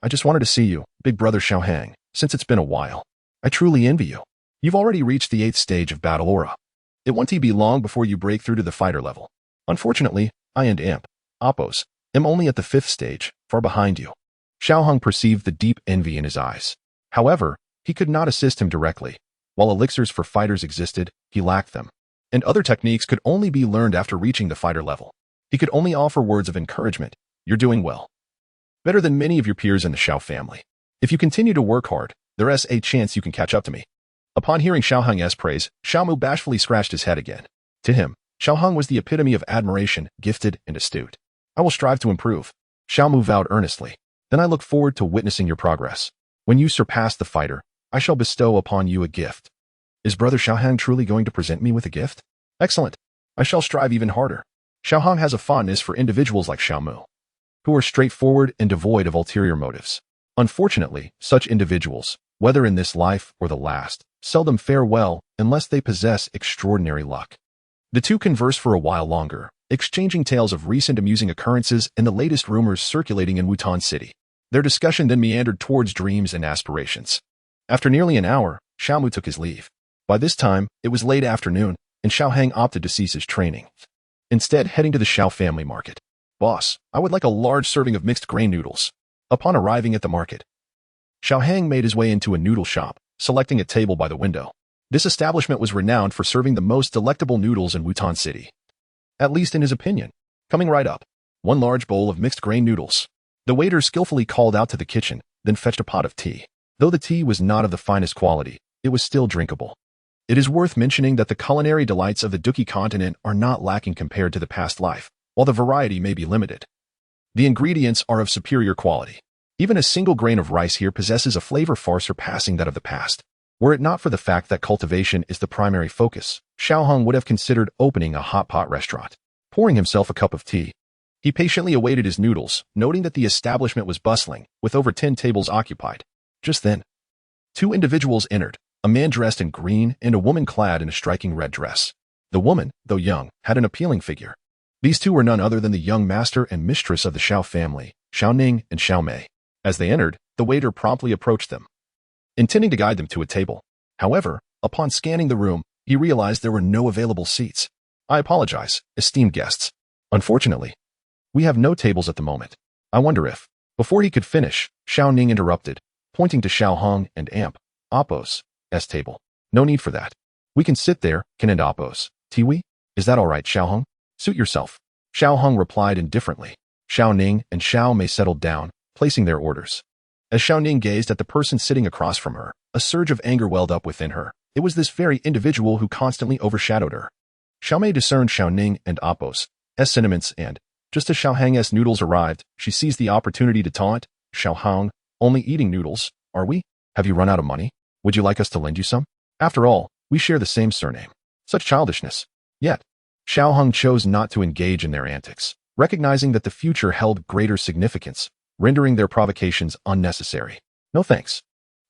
I just wanted to see you, big brother Xiaoheng, since it's been a while. I truly envy you. You've already reached the 8th stage of battle aura. It won't be long before you break through to the fighter level. Unfortunately, I and Oppos, am only at the 5th stage, far behind you." Xiaoheng perceived the deep envy in his eyes. However, he could not assist him directly. While elixirs for fighters existed, he lacked them, and other techniques could only be learned after reaching the fighter level. He could only offer words of encouragement. "You're doing well. Better than many of your peers in the Xiao family. If you continue to work hard, there's a chance you can catch up to me. Upon hearing Xiaoheng's praise, Xiaomu bashfully scratched his head again. To him, Xiaoheng was the epitome of admiration, gifted and astute. I will strive to improve, Xiaomu vowed earnestly. Then I look forward to witnessing your progress. When you surpass the fighter, I shall bestow upon you a gift. Is Brother Xiaoheng truly going to present me with a gift? Excellent. I shall strive even harder. Xiaoheng has a fondness for individuals like Xiaomu, who are straightforward and devoid of ulterior motives. Unfortunately, such individuals, whether in this life or the last, seldom fare well unless they possess extraordinary luck. The two converse for a while longer, exchanging tales of recent amusing occurrences and the latest rumors circulating in Wutan City. Their discussion then meandered towards dreams and aspirations. After nearly an hour, Xiaomu took his leave. By this time, it was late afternoon, and Xiaoheng opted to cease his training, instead heading to the Xiao family market. Boss, I would like a large serving of mixed grain noodles. Upon arriving at the market, Xiaoheng made his way into a noodle shop, selecting a table by the window. This establishment was renowned for serving the most delectable noodles in Wutan City. At least in his opinion. Coming right up, one large bowl of mixed grain noodles. The waiter skillfully called out to the kitchen, then fetched a pot of tea. Though the tea was not of the finest quality, it was still drinkable. It is worth mentioning that the culinary delights of the Dou Qi continent are not lacking compared to the past life, while the variety may be limited. The ingredients are of superior quality. Even a single grain of rice here possesses a flavor far surpassing that of the past. Were it not for the fact that cultivation is the primary focus, Xiaoheng would have considered opening a hot pot restaurant. Pouring himself a cup of tea, he patiently awaited his noodles, noting that the establishment was bustling, with over 10 tables occupied. Just then, two individuals entered, a man dressed in green and a woman clad in a striking red dress. The woman, though young, had an appealing figure. These two were none other than the young master and mistress of the Xiao family, Xiao Ning and Xiao Mei. As they entered, the waiter promptly approached them, intending to guide them to a table. However, upon scanning the room, he realized there were no available seats. I apologize, esteemed guests. Unfortunately, we have no tables at the moment. I wonder if... Before he could finish, Xiao Ning interrupted, pointing to Xiaoheng and Appo's table. No need for that. We can sit there, Ken and Appo's. Tiwi? Is that all right, Xiaoheng? Suit yourself. Xiaoheng replied indifferently. Xiao Ning and Xiao Mei settled down, placing their orders. As Xiao Ning gazed at the person sitting across from her, a surge of anger welled up within her. It was this very individual who constantly overshadowed her. Xiao Mei discerned Xiao Ning and Appo's sentiments and, just as Xiaoheng's noodles arrived, she seized the opportunity to taunt, Xiaoheng, only eating noodles, are we? Have you run out of money? Would you like us to lend you some? After all, we share the same surname. Such childishness. Yet, Xiaoheng chose not to engage in their antics, recognizing that the future held greater significance, rendering their provocations unnecessary. No thanks.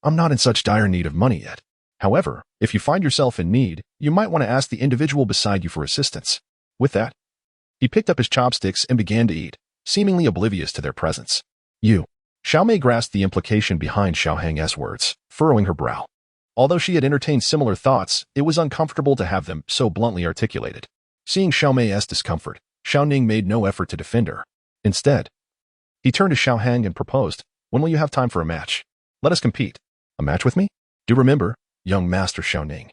I'm not in such dire need of money yet. However, if you find yourself in need, you might want to ask the individual beside you for assistance. With that, he picked up his chopsticks and began to eat, seemingly oblivious to their presence. You. Xiao Mei grasped the implication behind Xiaoheng's words, furrowing her brow. Although she had entertained similar thoughts, it was uncomfortable to have them so bluntly articulated. Seeing Xiao Mei's discomfort, Xiao Ning made no effort to defend her. Instead, he turned to Xiaoheng and proposed, when will you have time for a match? Let us compete. A match with me? Do remember, young master Xiao Ning.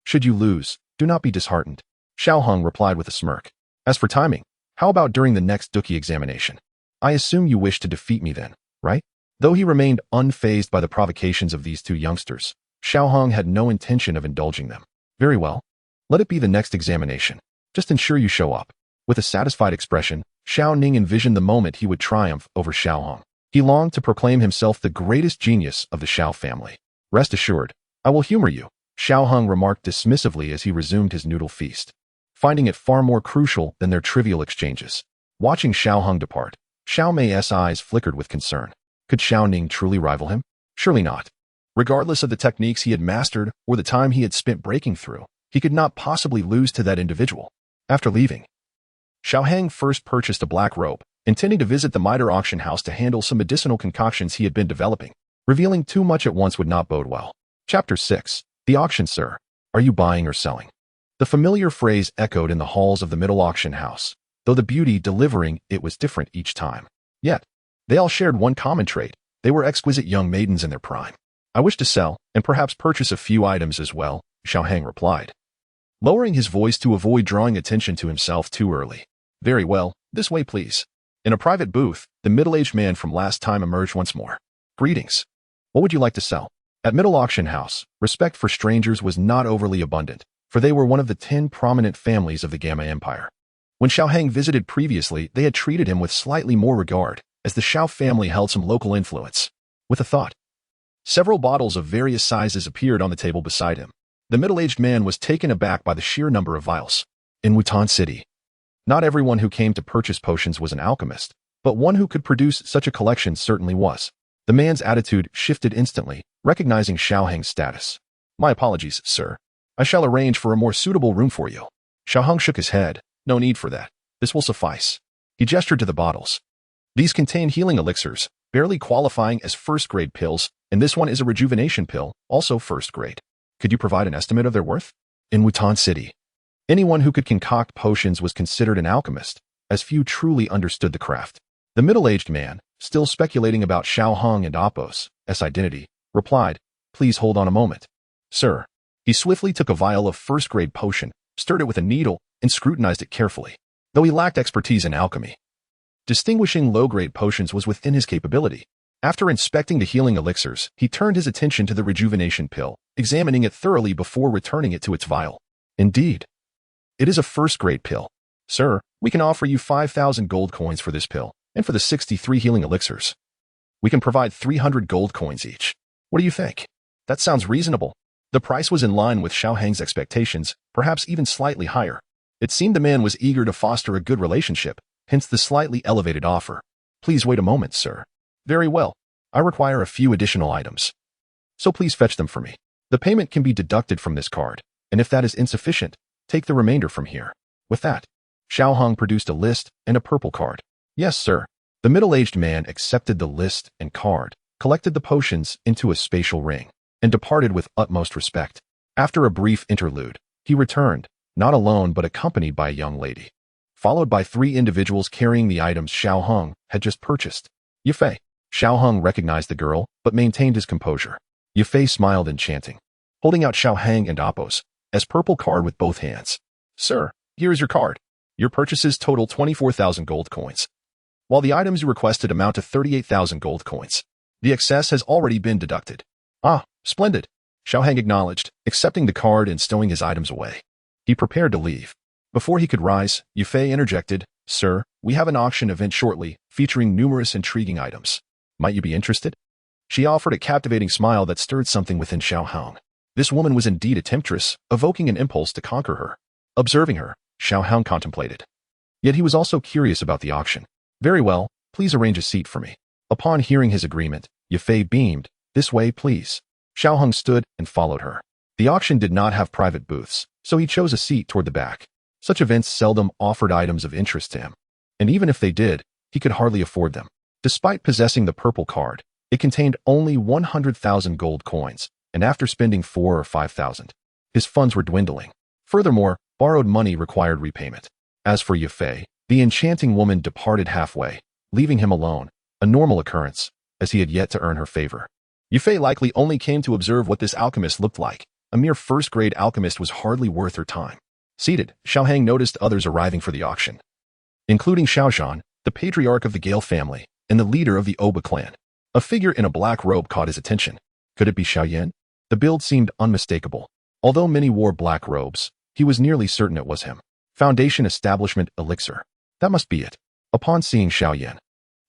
Should you lose, do not be disheartened. Xiaoheng replied with a smirk. As for timing, how about during the next Dou Qi examination? I assume you wish to defeat me then, right? Though he remained unfazed by the provocations of these two youngsters, Xiaoheng had no intention of indulging them. Very well. Let it be the next examination. Just ensure you show up. With a satisfied expression, Xiao Ning envisioned the moment he would triumph over Xiaoheng. He longed to proclaim himself the greatest genius of the Xiao family. Rest assured, I will humor you, Xiaoheng remarked dismissively as he resumed his noodle feast, finding it far more crucial than their trivial exchanges. Watching Xiaoheng depart, Xiao Mei's eyes flickered with concern. Could Xiao Ning truly rival him? Surely not. Regardless of the techniques he had mastered or the time he had spent breaking through, he could not possibly lose to that individual. After leaving, Xiaoheng first purchased a black robe, intending to visit the Mitre auction house to handle some medicinal concoctions he had been developing. Revealing too much at once would not bode well. Chapter 6. The auction, sir. Are you buying or selling? The familiar phrase echoed in the halls of the middle auction house, though the beauty delivering it was different each time. Yet, they all shared one common trait. They were exquisite young maidens in their prime. I wish to sell, and perhaps purchase a few items as well, Xiaoheng replied, lowering his voice to avoid drawing attention to himself too early. Very well, this way please. In a private booth, the middle-aged man from last time emerged once more. Greetings. What would you like to sell? At Middle Auction House, respect for strangers was not overly abundant, for they were one of the 10 prominent families of the Gamma Empire. When Xiaohang visited previously, they had treated him with slightly more regard, as the Xiao family held some local influence. With a thought, several bottles of various sizes appeared on the table beside him. The middle-aged man was taken aback by the sheer number of vials. In Wutan City, not everyone who came to purchase potions was an alchemist, but one who could produce such a collection certainly was. The man's attitude shifted instantly, recognizing Xiaohang's status. My apologies, sir. I shall arrange for a more suitable room for you. Xiaohang shook his head. No need for that. This will suffice. He gestured to the bottles. These contain healing elixirs, barely qualifying as first-grade pills, and this one is a rejuvenation pill, also first-grade. Could you provide an estimate of their worth? In Wutan City, anyone who could concoct potions was considered an alchemist, as few truly understood the craft. The middle-aged man, still speculating about Xiaohang and Apos' identity, replied, Please hold on a moment. Sir. He swiftly took a vial of first-grade potion, stirred it with a needle, and scrutinized it carefully. Though he lacked expertise in alchemy, distinguishing low-grade potions was within his capability. After inspecting the healing elixirs, he turned his attention to the rejuvenation pill, examining it thoroughly before returning it to its vial. Indeed, it is a first-grade pill. Sir, we can offer you 5,000 gold coins for this pill, and for the 63 healing elixirs, we can provide 300 gold coins each. What do you think? That sounds reasonable. The price was in line with Xiaohang's expectations, perhaps even slightly higher. It seemed the man was eager to foster a good relationship, hence the slightly elevated offer. Please wait a moment, sir. Very well. I require a few additional items. So please fetch them for me. The payment can be deducted from this card, and if that is insufficient, take the remainder from here. With that, Xiaohang produced a list and a purple card. Yes, sir. The middle-aged man accepted the list and card, collected the potions into a spatial ring, and departed with utmost respect. After a brief interlude, he returned, not alone but accompanied by a young lady, followed by 3 individuals carrying the items Xiaohang had just purchased. Yifei. Xiaohang recognized the girl, but maintained his composure. Yifei smiled enchanting, holding out Xiaohang and Apos' purple card with both hands. Sir, here is your card. Your purchases total 24,000 gold coins, while the items you requested amount to 38,000 gold coins. The excess has already been deducted. Ah, splendid. Xiaohang acknowledged, accepting the card and stowing his items away. He prepared to leave. Before he could rise, Yifei interjected, Sir, we have an auction event shortly, featuring numerous intriguing items. Might you be interested? She offered a captivating smile that stirred something within Xiaohang. This woman was indeed a temptress, evoking an impulse to conquer her. Observing her, Xiaohang contemplated. Yet he was also curious about the auction. Very well, please arrange a seat for me. Upon hearing his agreement, Yifei beamed. This way, please. Xiaohang stood and followed her. The auction did not have private booths, so he chose a seat toward the back. Such events seldom offered items of interest to him. And even if they did, he could hardly afford them. Despite possessing the purple card, it contained only 100,000 gold coins, and after spending 4,000 or 5,000, his funds were dwindling. Furthermore, borrowed money required repayment. As for Yifei, the enchanting woman departed halfway, leaving him alone, a normal occurrence, as he had yet to earn her favor. Yifei likely only came to observe what this alchemist looked like. A mere first-grade alchemist was hardly worth her time. Seated, Xiaohang noticed others arriving for the auction, including Xiaozhan, the patriarch of the Gale family, and the leader of the Oba clan. A figure in a black robe caught his attention. Could it be Xiaoyan? The build seemed unmistakable. Although many wore black robes, he was nearly certain it was him. Foundation Establishment Elixir. That must be it. Upon seeing Xiaoyan,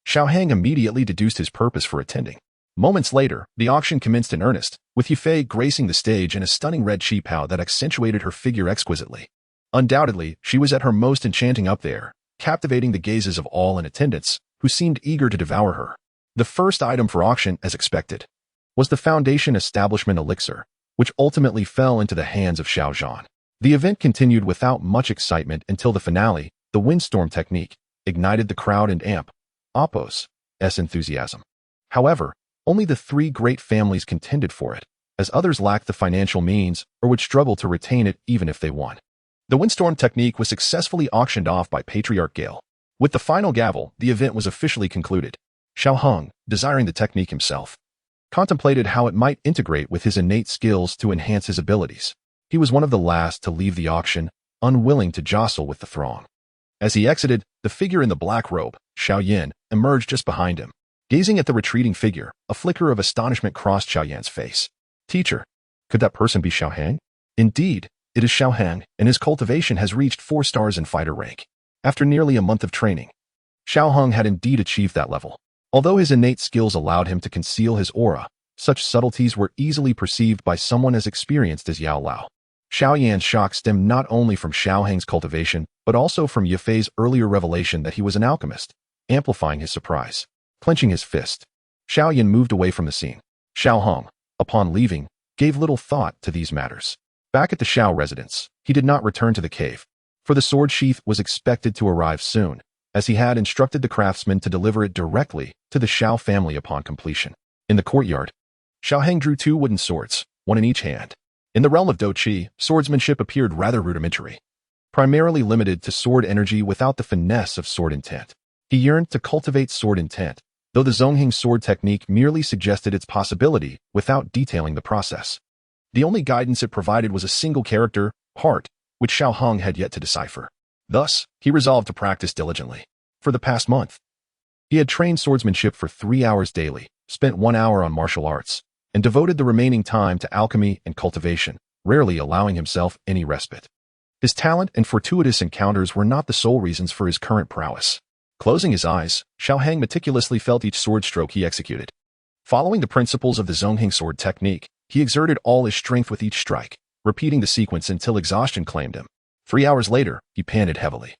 Xiaohang immediately deduced his purpose for attending. Moments later, the auction commenced in earnest, with Yifei gracing the stage in a stunning red qipao that accentuated her figure exquisitely. Undoubtedly, she was at her most enchanting up there, captivating the gazes of all in attendance, who seemed eager to devour her. The first item for auction, as expected, was the Foundation Establishment Elixir, which ultimately fell into the hands of Xiaozhan. The event continued without much excitement until the finale, the windstorm technique, ignited the crowd and Apos' enthusiasm. However, only the 3 great families contended for it, as others lacked the financial means or would struggle to retain it even if they won. The windstorm technique was successfully auctioned off by Patriarch Gale. With the final gavel, the event was officially concluded. Xiaohang, desiring the technique himself, contemplated how it might integrate with his innate skills to enhance his abilities. He was one of the last to leave the auction, unwilling to jostle with the throng. As he exited, the figure in the black robe, Xiaoyan, emerged just behind him. Gazing at the retreating figure, a flicker of astonishment crossed Xiaoyan's face. Teacher, could that person be Xiaohang? Indeed, it is Xiaohang, and his cultivation has reached 4 stars in fighter rank. After nearly a month of training, Xiaohang had indeed achieved that level. Although his innate skills allowed him to conceal his aura, such subtleties were easily perceived by someone as experienced as Yao Lao. Xiaoyan's shock stemmed not only from Xiaohang's cultivation, but also from Yefei's earlier revelation that he was an alchemist, amplifying his surprise. Clenching his fist, Xiaoyan moved away from the scene. Xiaohang, upon leaving, gave little thought to these matters. Back at the Xiao residence, he did not return to the cave, for the sword sheath was expected to arrive soon, as he had instructed the craftsman to deliver it directly to the Xiao family upon completion. In the courtyard, Xiaohang drew 2 wooden swords, one in each hand. In the realm of Dou Qi, swordsmanship appeared rather rudimentary, primarily limited to sword energy without the finesse of sword intent. He yearned to cultivate sword intent, though the Zongheng sword technique merely suggested its possibility without detailing the process. The only guidance it provided was a single character, heart, which Xiaohang had yet to decipher. Thus, he resolved to practice diligently. For the past month, he had trained swordsmanship for 3 hours daily, spent 1 hour on martial arts, and devoted the remaining time to alchemy and cultivation, rarely allowing himself any respite. His talent and fortuitous encounters were not the sole reasons for his current prowess. Closing his eyes, Xiaohang meticulously felt each sword stroke he executed. Following the principles of the Zongheng sword technique, he exerted all his strength with each strike, repeating the sequence until exhaustion claimed him. 3 hours later, he panted heavily.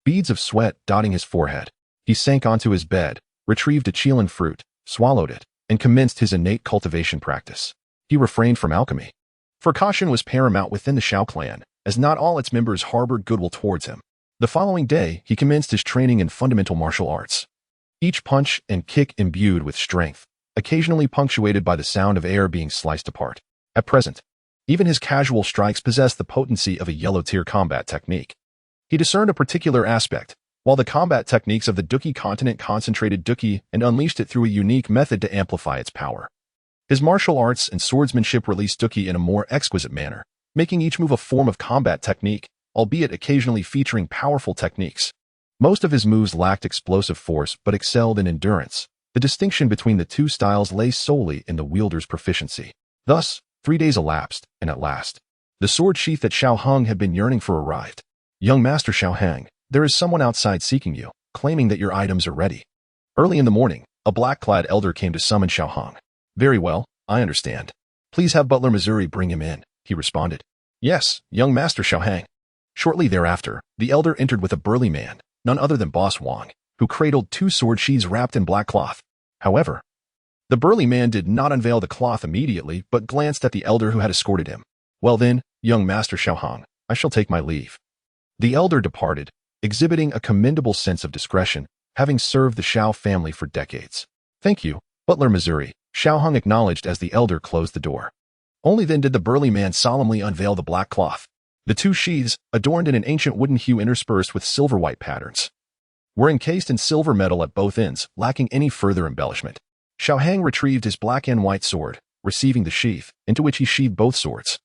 Beads of sweat dotting his forehead. He sank onto his bed, retrieved a Qilin fruit, swallowed it, and commenced his innate cultivation practice. He refrained from alchemy, for caution was paramount within the Xiao clan, as not all its members harbored goodwill towards him. The following day, he commenced his training in fundamental martial arts. Each punch and kick imbued with strength, occasionally punctuated by the sound of air being sliced apart. At present, even his casual strikes possessed the potency of a yellow-tier combat technique. He discerned a particular aspect, while the combat techniques of the Dou Qi continent concentrated Dou Qi and unleashed it through a unique method to amplify its power. His martial arts and swordsmanship released Dou Qi in a more exquisite manner, making each move a form of combat technique, albeit occasionally featuring powerful techniques. Most of his moves lacked explosive force but excelled in endurance. The distinction between the two styles lay solely in the wielder's proficiency. Thus, 3 days elapsed, and at last, the sword sheath that Xiaohang had been yearning for arrived. Young Master Xiaohang, there is someone outside seeking you, claiming that your items are ready. Early in the morning, a black-clad elder came to summon Xiaohang. Very well, I understand. Please have Butler Missouri bring him in, he responded. Yes, young Master Xiaohang. Shortly thereafter, the elder entered with a burly man, none other than Boss Wang, who cradled 2 sword sheaths wrapped in black cloth. However, the burly man did not unveil the cloth immediately, but glanced at the elder who had escorted him. Well then, young Master Xiaohang, I shall take my leave. The elder departed, exhibiting a commendable sense of discretion, having served the Xiao family for decades. Thank you, Butler Missouri, Xiaohang acknowledged as the elder closed the door. Only then did the burly man solemnly unveil the black cloth. The 2 sheaths, adorned in an ancient wooden hue interspersed with silver-white patterns, were encased in silver metal at both ends, lacking any further embellishment. Xiaohang retrieved his black and white sword, receiving the sheath, into which he sheathed both swords,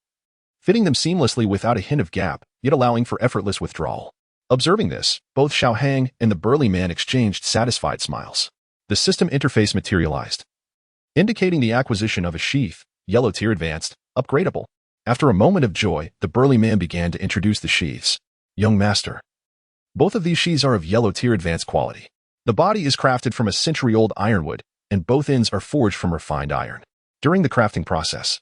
fitting them seamlessly without a hint of gap, yet allowing for effortless withdrawal. Observing this, both Xiaohang and the burly man exchanged satisfied smiles. The system interface materialized, indicating the acquisition of a sheath, yellow tier advanced, upgradable. After a moment of joy, the burly man began to introduce the sheaths. Young Master, both of these sheaths are of yellow tier advanced quality. The body is crafted from a century-old ironwood, and both ends are forged from refined iron. During the crafting process,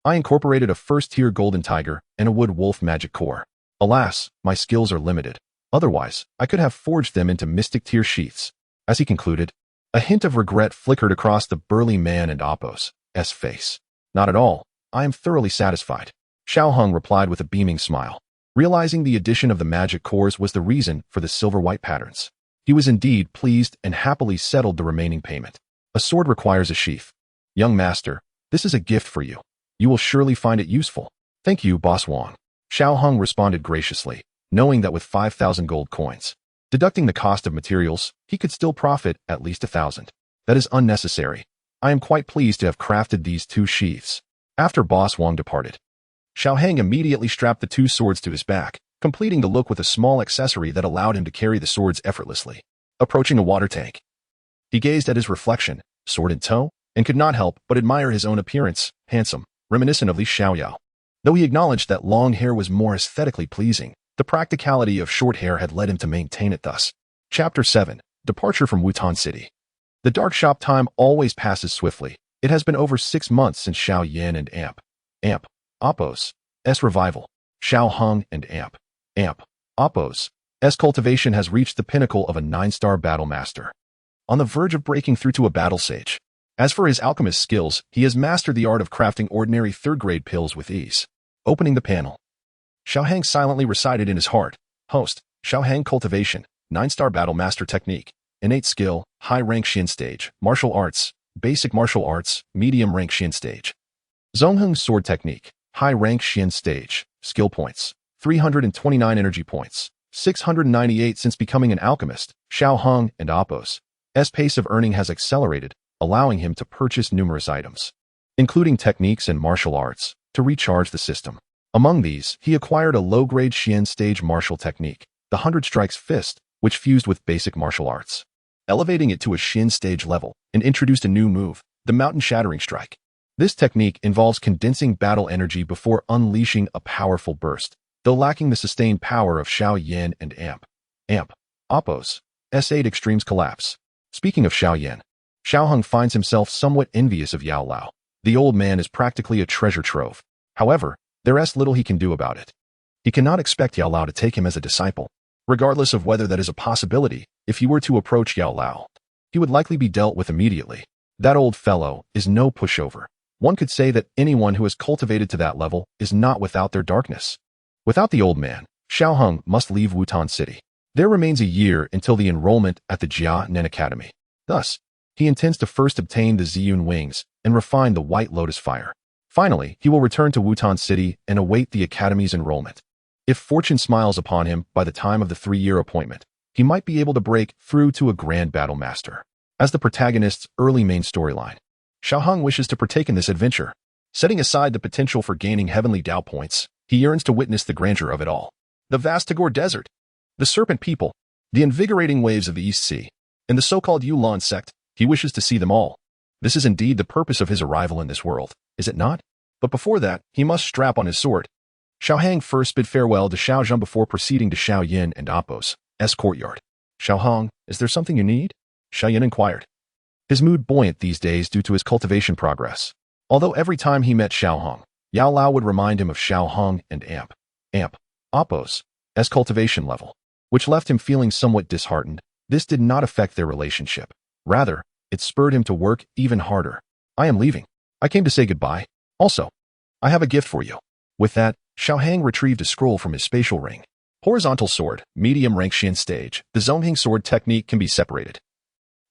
I incorporated a first-tier golden tiger and a wood wolf magic core. Alas, my skills are limited. Otherwise, I could have forged them into mystic-tier sheaths. As he concluded, a hint of regret flickered across the burly man and Appo's face. Not at all. I am thoroughly satisfied. Xiaohang replied with a beaming smile, realizing the addition of the magic cores was the reason for the silver-white patterns. He was indeed pleased and happily settled the remaining payment. A sword requires a sheath. Young Master, this is a gift for you. You will surely find it useful. Thank you, Boss Wang. Xiaohang responded graciously, knowing that with 5,000 gold coins, deducting the cost of materials, he could still profit at least 1,000. That is unnecessary. I am quite pleased to have crafted these 2 sheaths. After Boss Wang departed, Xiaohang immediately strapped the 2 swords to his back, completing the look with a small accessory that allowed him to carry the swords effortlessly. Approaching a water tank, He gazed at his reflection, sword in tow, and could not help but admire his own appearance, handsome, reminiscent of Li Xiaoyao. Though he acknowledged that long hair was more aesthetically pleasing, the practicality of short hair had led him to maintain it thus. Chapter 7. Departure from Wutan City. The dark shop time always passes swiftly. It has been over 6 months since Xiao Yan and Appo's revival. Xiao Hung and Appo's cultivation has reached the pinnacle of a 9-star battle master, on the verge of breaking through to a battle sage. As for his alchemist skills, he has mastered the art of crafting ordinary third-grade pills with ease. Opening the panel, Xiao Hang silently recited in his heart, Host, Xiao Hang cultivation, 9-star battle master technique, innate skill, high rank Xin stage, martial arts, basic martial arts, medium rank Xin stage. Zongheng sword technique, high rank Xin stage, skill points, 329 energy points, 698 since becoming an alchemist. Xiao Hung and Appo's pace of earning has accelerated, allowing him to purchase numerous items, including techniques and martial arts, to recharge the system. Among these, he acquired a low-grade Xian stage martial technique, the 100 Strikes Fist, which fused with basic martial arts, elevating it to a Xin stage level, and introduced a new move, the Mountain Shattering Strike. This technique involves condensing battle energy before unleashing a powerful burst, though lacking the sustained power of Xiao Yan and Appo's S8 Extremes Collapse. Speaking of Xiao Yan, Xiao Hung finds himself somewhat envious of Yao Lao. The old man is practically a treasure trove. However, there is little he can do about it. He cannot expect Yao Lao to take him as a disciple. Regardless of whether that is a possibility, if he were to approach Yao Lao, he would likely be dealt with immediately. That old fellow is no pushover. One could say that anyone who is cultivated to that level is not without their darkness. Without the old man, Xiao Hung must leave Wutan City. There remains a year until the enrollment at the Jia Nen Academy. Thus, he intends to first obtain the Ziyun wings and refine the White Lotus fire. Finally, he will return to Wutan City and await the Academy's enrollment. If fortune smiles upon him by the time of the 3-year appointment, he might be able to break through to a Grand Battle Master. As the protagonist's early main storyline, Xiao Hung wishes to partake in this adventure. Setting aside the potential for gaining heavenly Dao points, he yearns to witness the grandeur of it all. The vast Tagore Desert, the Serpent People, the invigorating waves of the East Sea, and the so-called Yulan sect, he wishes to see them all. This is indeed the purpose of his arrival in this world, is it not? But before that, he must strap on his sword. Xiao Hang first bid farewell to Xiao Zhen before proceeding to Xiao Yin and Appo's courtyard. Xiao Hang, is there something you need? Xiao Yin inquired. His mood buoyant these days due to his cultivation progress. Although every time he met Xiao Hang, Yao Lao would remind him of Xiao Hung and Appo's cultivation level, which left him feeling somewhat disheartened. This did not affect their relationship. Rather, it spurred him to work even harder. I am leaving. I came to say goodbye. Also, I have a gift for you. With that, Xiao Hang retrieved a scroll from his spatial ring. Horizontal sword, medium rank Xin stage. The Zongheng sword technique can be separated.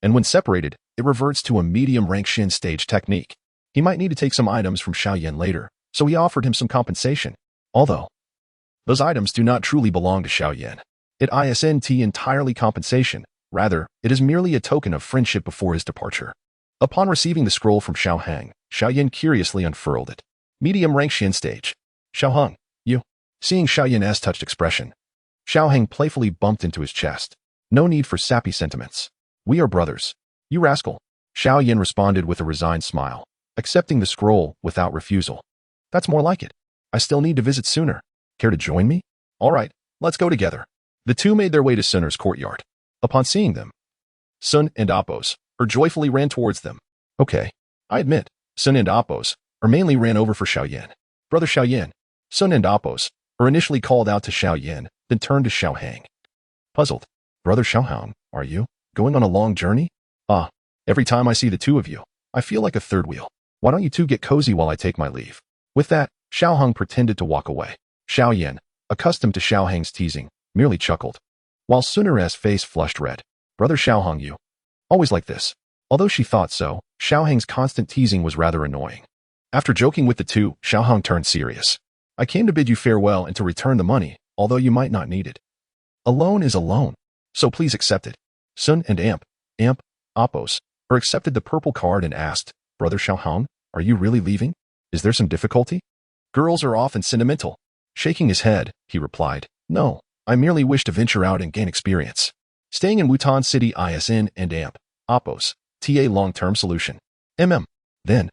And when separated, it reverts to a medium rank Xin stage technique. He might need to take some items from Xiao Yan later, so he offered him some compensation. Although those items do not truly belong to Xiao Yan. It isn't entirely compensation. Rather, it is merely a token of friendship before his departure. Upon receiving the scroll from Xiao Hang, Xiao Yan curiously unfurled it. Medium rank Xin stage. Xiao Hang, you. Seeing Xiao Yan's touched expression, Xiao Hang playfully bumped into his chest. No need for sappy sentiments. We are brothers. You rascal. Xiao Yan responded with a resigned smile, accepting the scroll without refusal. That's more like it. I still need to visit sooner. Care to join me? All right, let's go together. The two made their way to Sun's courtyard. Upon seeing them, Sun and Appo's joyfully ran towards them. Okay, I admit, Sun and Appo's mainly ran over for Xiao Yan. Brother Xiao Yan, Sun and Appo's initially called out to Xiao Yan, then turned to Xiao Hang. Puzzled, Brother Xiao Hang, are you going on a long journey? Ah, every time I see the two of you, I feel like a third wheel. Why don't you two get cozy while I take my leave? With that, Xiao Hang pretended to walk away. Xiao Yan, accustomed to Xiao Hang's teasing, merely chuckled, while Sun's face flushed red. Brother Xiao Hang, you always like this. Although she thought so, Xiao Hang's constant teasing was rather annoying. After joking with the two, Xiao Hang turned serious. I came to bid you farewell and to return the money, although you might not need it. A loan is a loan, so please accept it. Sun and Appo's accepted the purple card and asked, Brother Xiao Hang, are you really leaving? Is there some difficulty? Girls are often sentimental. Shaking his head, he replied, No, I merely wish to venture out and gain experience. Staying in Wutan City ISN and Oppos. TA long-term solution. Then,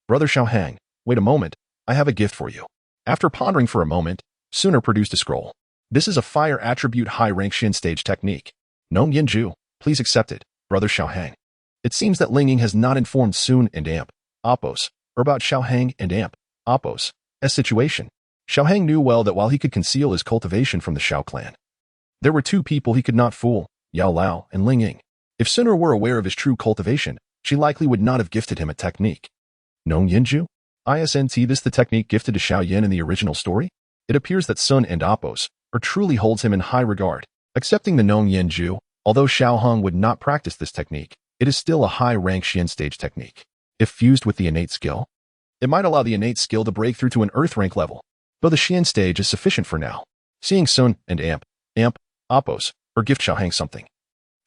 Brother Xiaohang, wait a moment, I have a gift for you. After pondering for a moment, Sooner produced a scroll. This is a fire attribute high-rank Xin stage technique. Nong Yinju, please accept it, Brother Xiaohang. It seems that Lingying has not informed Sun and Amp, Oppos, or about Xiaohang and Amp, Oppos, S situation. Xiaohang knew well that while he could conceal his cultivation from the Xiao clan, there were two people he could not fool, Yao Lao and Lingying. If Sooner were aware of his true cultivation, she likely would not have gifted him a technique. Nong Yinju? ISNT this the technique gifted to Xiao Yin in the original story? It appears that Sun and Oppos, or truly holds him in high regard. Accepting the Nong Yinju, although Xiao Hong would not practice this technique, it is still a high-rank Xian stage technique. If fused with the innate skill, it might allow the innate skill to break through to an earth rank level, though the Xian stage is sufficient for now. Seeing Sun and Amp, Oppos, or gift Xiao Hang something.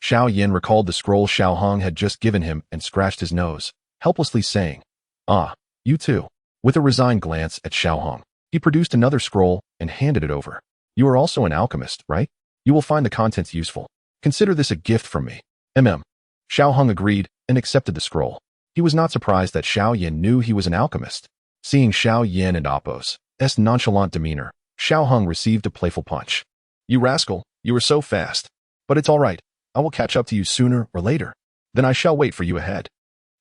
Xiao Yin recalled the scroll Xiao Hong had just given him and scratched his nose, helplessly saying, "Ah, you too." With a resigned glance at Xiao Hong, he produced another scroll and handed it over. You are also an alchemist, right? You will find the contents useful. Consider this a gift from me. Xiao Hong agreed and accepted the scroll. He was not surprised that Xiao Yin knew he was an alchemist. Seeing Xiao Yin and Oppos' nonchalant demeanor, Xiao Hong received a playful punch. You rascal, you were so fast. But it's all right. I will catch up to you sooner or later. Then I shall wait for you ahead.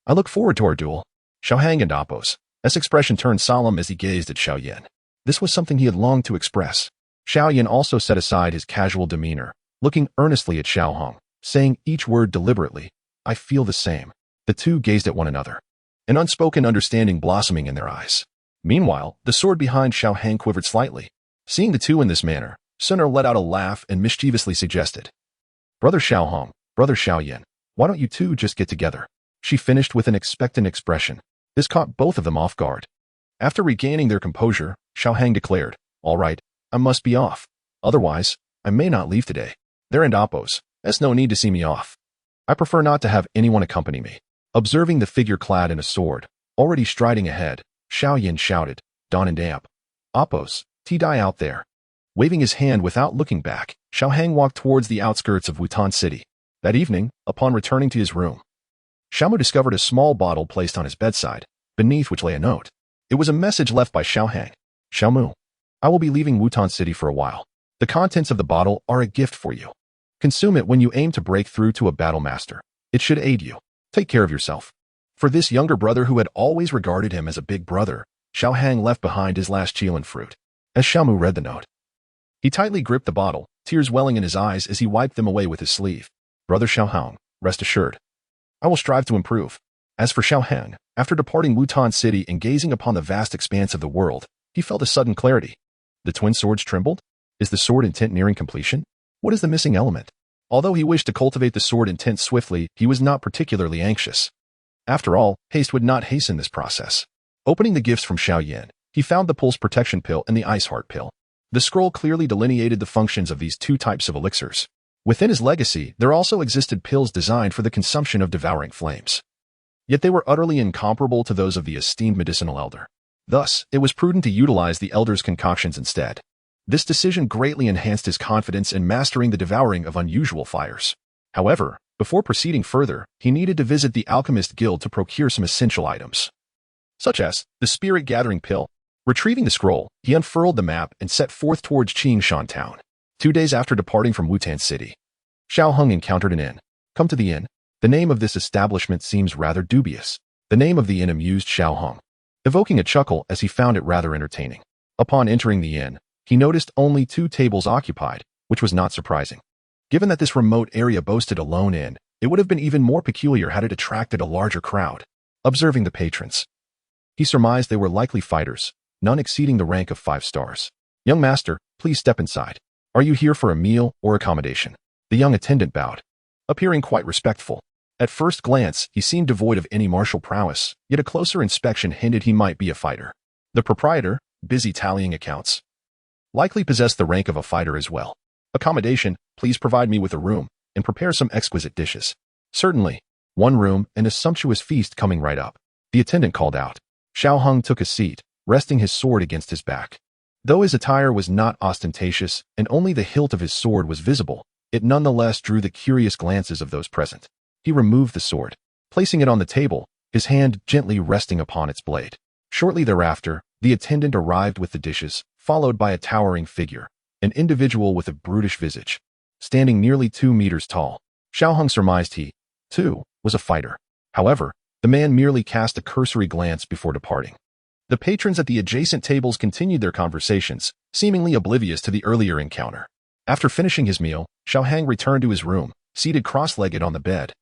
I look forward to our duel. Xiaohang and Oppos' expression turned solemn as he gazed at Xiao Yin. This was something he had longed to express. Xiao Yin also set aside his casual demeanor, looking earnestly at Xiao Hong, saying each word deliberately, I feel the same. The two gazed at one another, an unspoken understanding blossoming in their eyes. Meanwhile, the sword behind Xiao Hang quivered slightly. Seeing the two in this manner, Sooner let out a laugh and mischievously suggested, Brother Xiao Hong, Brother Xiao Yin, why don't you two just get together? She finished with an expectant expression. This caught both of them off guard. After regaining their composure, Xiao Hang declared, all right, I must be off. Otherwise, I may not leave today. There and Oppos, there's no need to see me off. I prefer not to have anyone accompany me. Observing the figure clad in a sword, already striding ahead, Xiao Yin shouted, Don and Amp. Oppos, T-die out there. Waving his hand without looking back, Xiao Hang walked towards the outskirts of Wutan City. That evening, upon returning to his room, Xiaomu discovered a small bottle placed on his bedside, beneath which lay a note. It was a message left by Xiao Hang. Xiaomu, I will be leaving Wutan City for a while. The contents of the bottle are a gift for you. Consume it when you aim to break through to a battle master. It should aid you. Take care of yourself. For this younger brother who had always regarded him as a big brother, Xiao Hang left behind his last Qilin fruit. As Xiaomu read the note, he tightly gripped the bottle, tears welling in his eyes as he wiped them away with his sleeve. Brother Xiao Hang, rest assured, I will strive to improve. As for Xiao Hang, after departing Wutan City and gazing upon the vast expanse of the world, he felt a sudden clarity. The twin swords trembled? Is the sword intent nearing completion? What is the missing element? Although he wished to cultivate the sword intent swiftly, he was not particularly anxious. After all, haste would not hasten this process. Opening the gifts from Xiao Yin, he found the Pulse Protection Pill and the Ice Heart Pill. The scroll clearly delineated the functions of these two types of elixirs. Within his legacy, there also existed pills designed for the consumption of devouring flames. Yet they were utterly incomparable to those of the esteemed medicinal elder. Thus, it was prudent to utilize the elder's concoctions instead. This decision greatly enhanced his confidence in mastering the devouring of unusual fires. However, before proceeding further, he needed to visit the Alchemist Guild to procure some essential items, such as the Spirit Gathering Pill. Retrieving the scroll, he unfurled the map and set forth towards Qingshan Town. 2 days after departing from Wutan City, Xiao Hung encountered an inn. Come to the inn. The name of this establishment seems rather dubious. The name of the inn amused Xiao Hung, evoking a chuckle as he found it rather entertaining. Upon entering the inn, he noticed only 2 tables occupied, which was not surprising. Given that this remote area boasted a lone inn, it would have been even more peculiar had it attracted a larger crowd. Observing the patrons, he surmised they were likely fighters, none exceeding the rank of 5 stars. Young master, please step inside. Are you here for a meal or accommodation? The young attendant bowed, appearing quite respectful. At first glance, he seemed devoid of any martial prowess, yet a closer inspection hinted he might be a fighter. The proprietor, busy tallying accounts, likely possessed the rank of a fighter as well. Accommodation, please provide me with a room, and prepare some exquisite dishes. Certainly. 1 room and a sumptuous feast coming right up. The attendant called out. Xiao Hung took a seat, resting his sword against his back. Though his attire was not ostentatious and only the hilt of his sword was visible, it nonetheless drew the curious glances of those present. He removed the sword, placing it on the table, his hand gently resting upon its blade. Shortly thereafter, the attendant arrived with the dishes, followed by a towering figure, an individual with a brutish visage, standing nearly 2 meters tall. Xiao Hong surmised he, too, was a fighter. However, the man merely cast a cursory glance before departing. The patrons at the adjacent tables continued their conversations, seemingly oblivious to the earlier encounter. After finishing his meal, Xiao Hang returned to his room, seated cross-legged on the bed,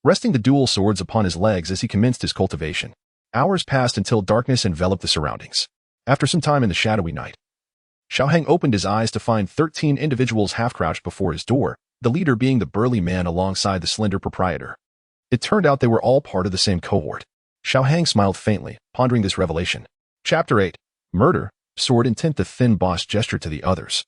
resting the dual swords upon his legs as he commenced his cultivation. Hours passed until darkness enveloped the surroundings. After some time in the shadowy night, Xiao Hang opened his eyes to find 13 individuals half-crouched before his door, the leader being the burly man alongside the slender proprietor. It turned out they were all part of the same cohort. Xiao Hang smiled faintly, pondering this revelation. Chapter 8. Murder, Sword Intent. The thin boss gestured to the others,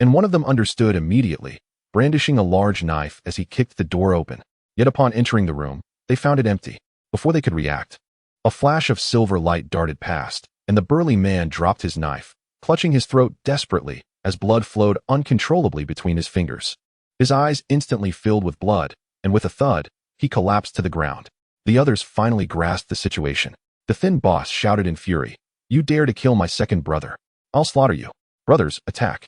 and one of them understood immediately, brandishing a large knife as he kicked the door open. Yet upon entering the room, they found it empty. Before they could react, a flash of silver light darted past, and the burly man dropped his knife, clutching his throat desperately as blood flowed uncontrollably between his fingers. His eyes instantly filled with blood, and with a thud, he collapsed to the ground. The others finally grasped the situation. The thin boss shouted in fury, "You dare to kill my second brother? I'll slaughter you. Brothers, attack."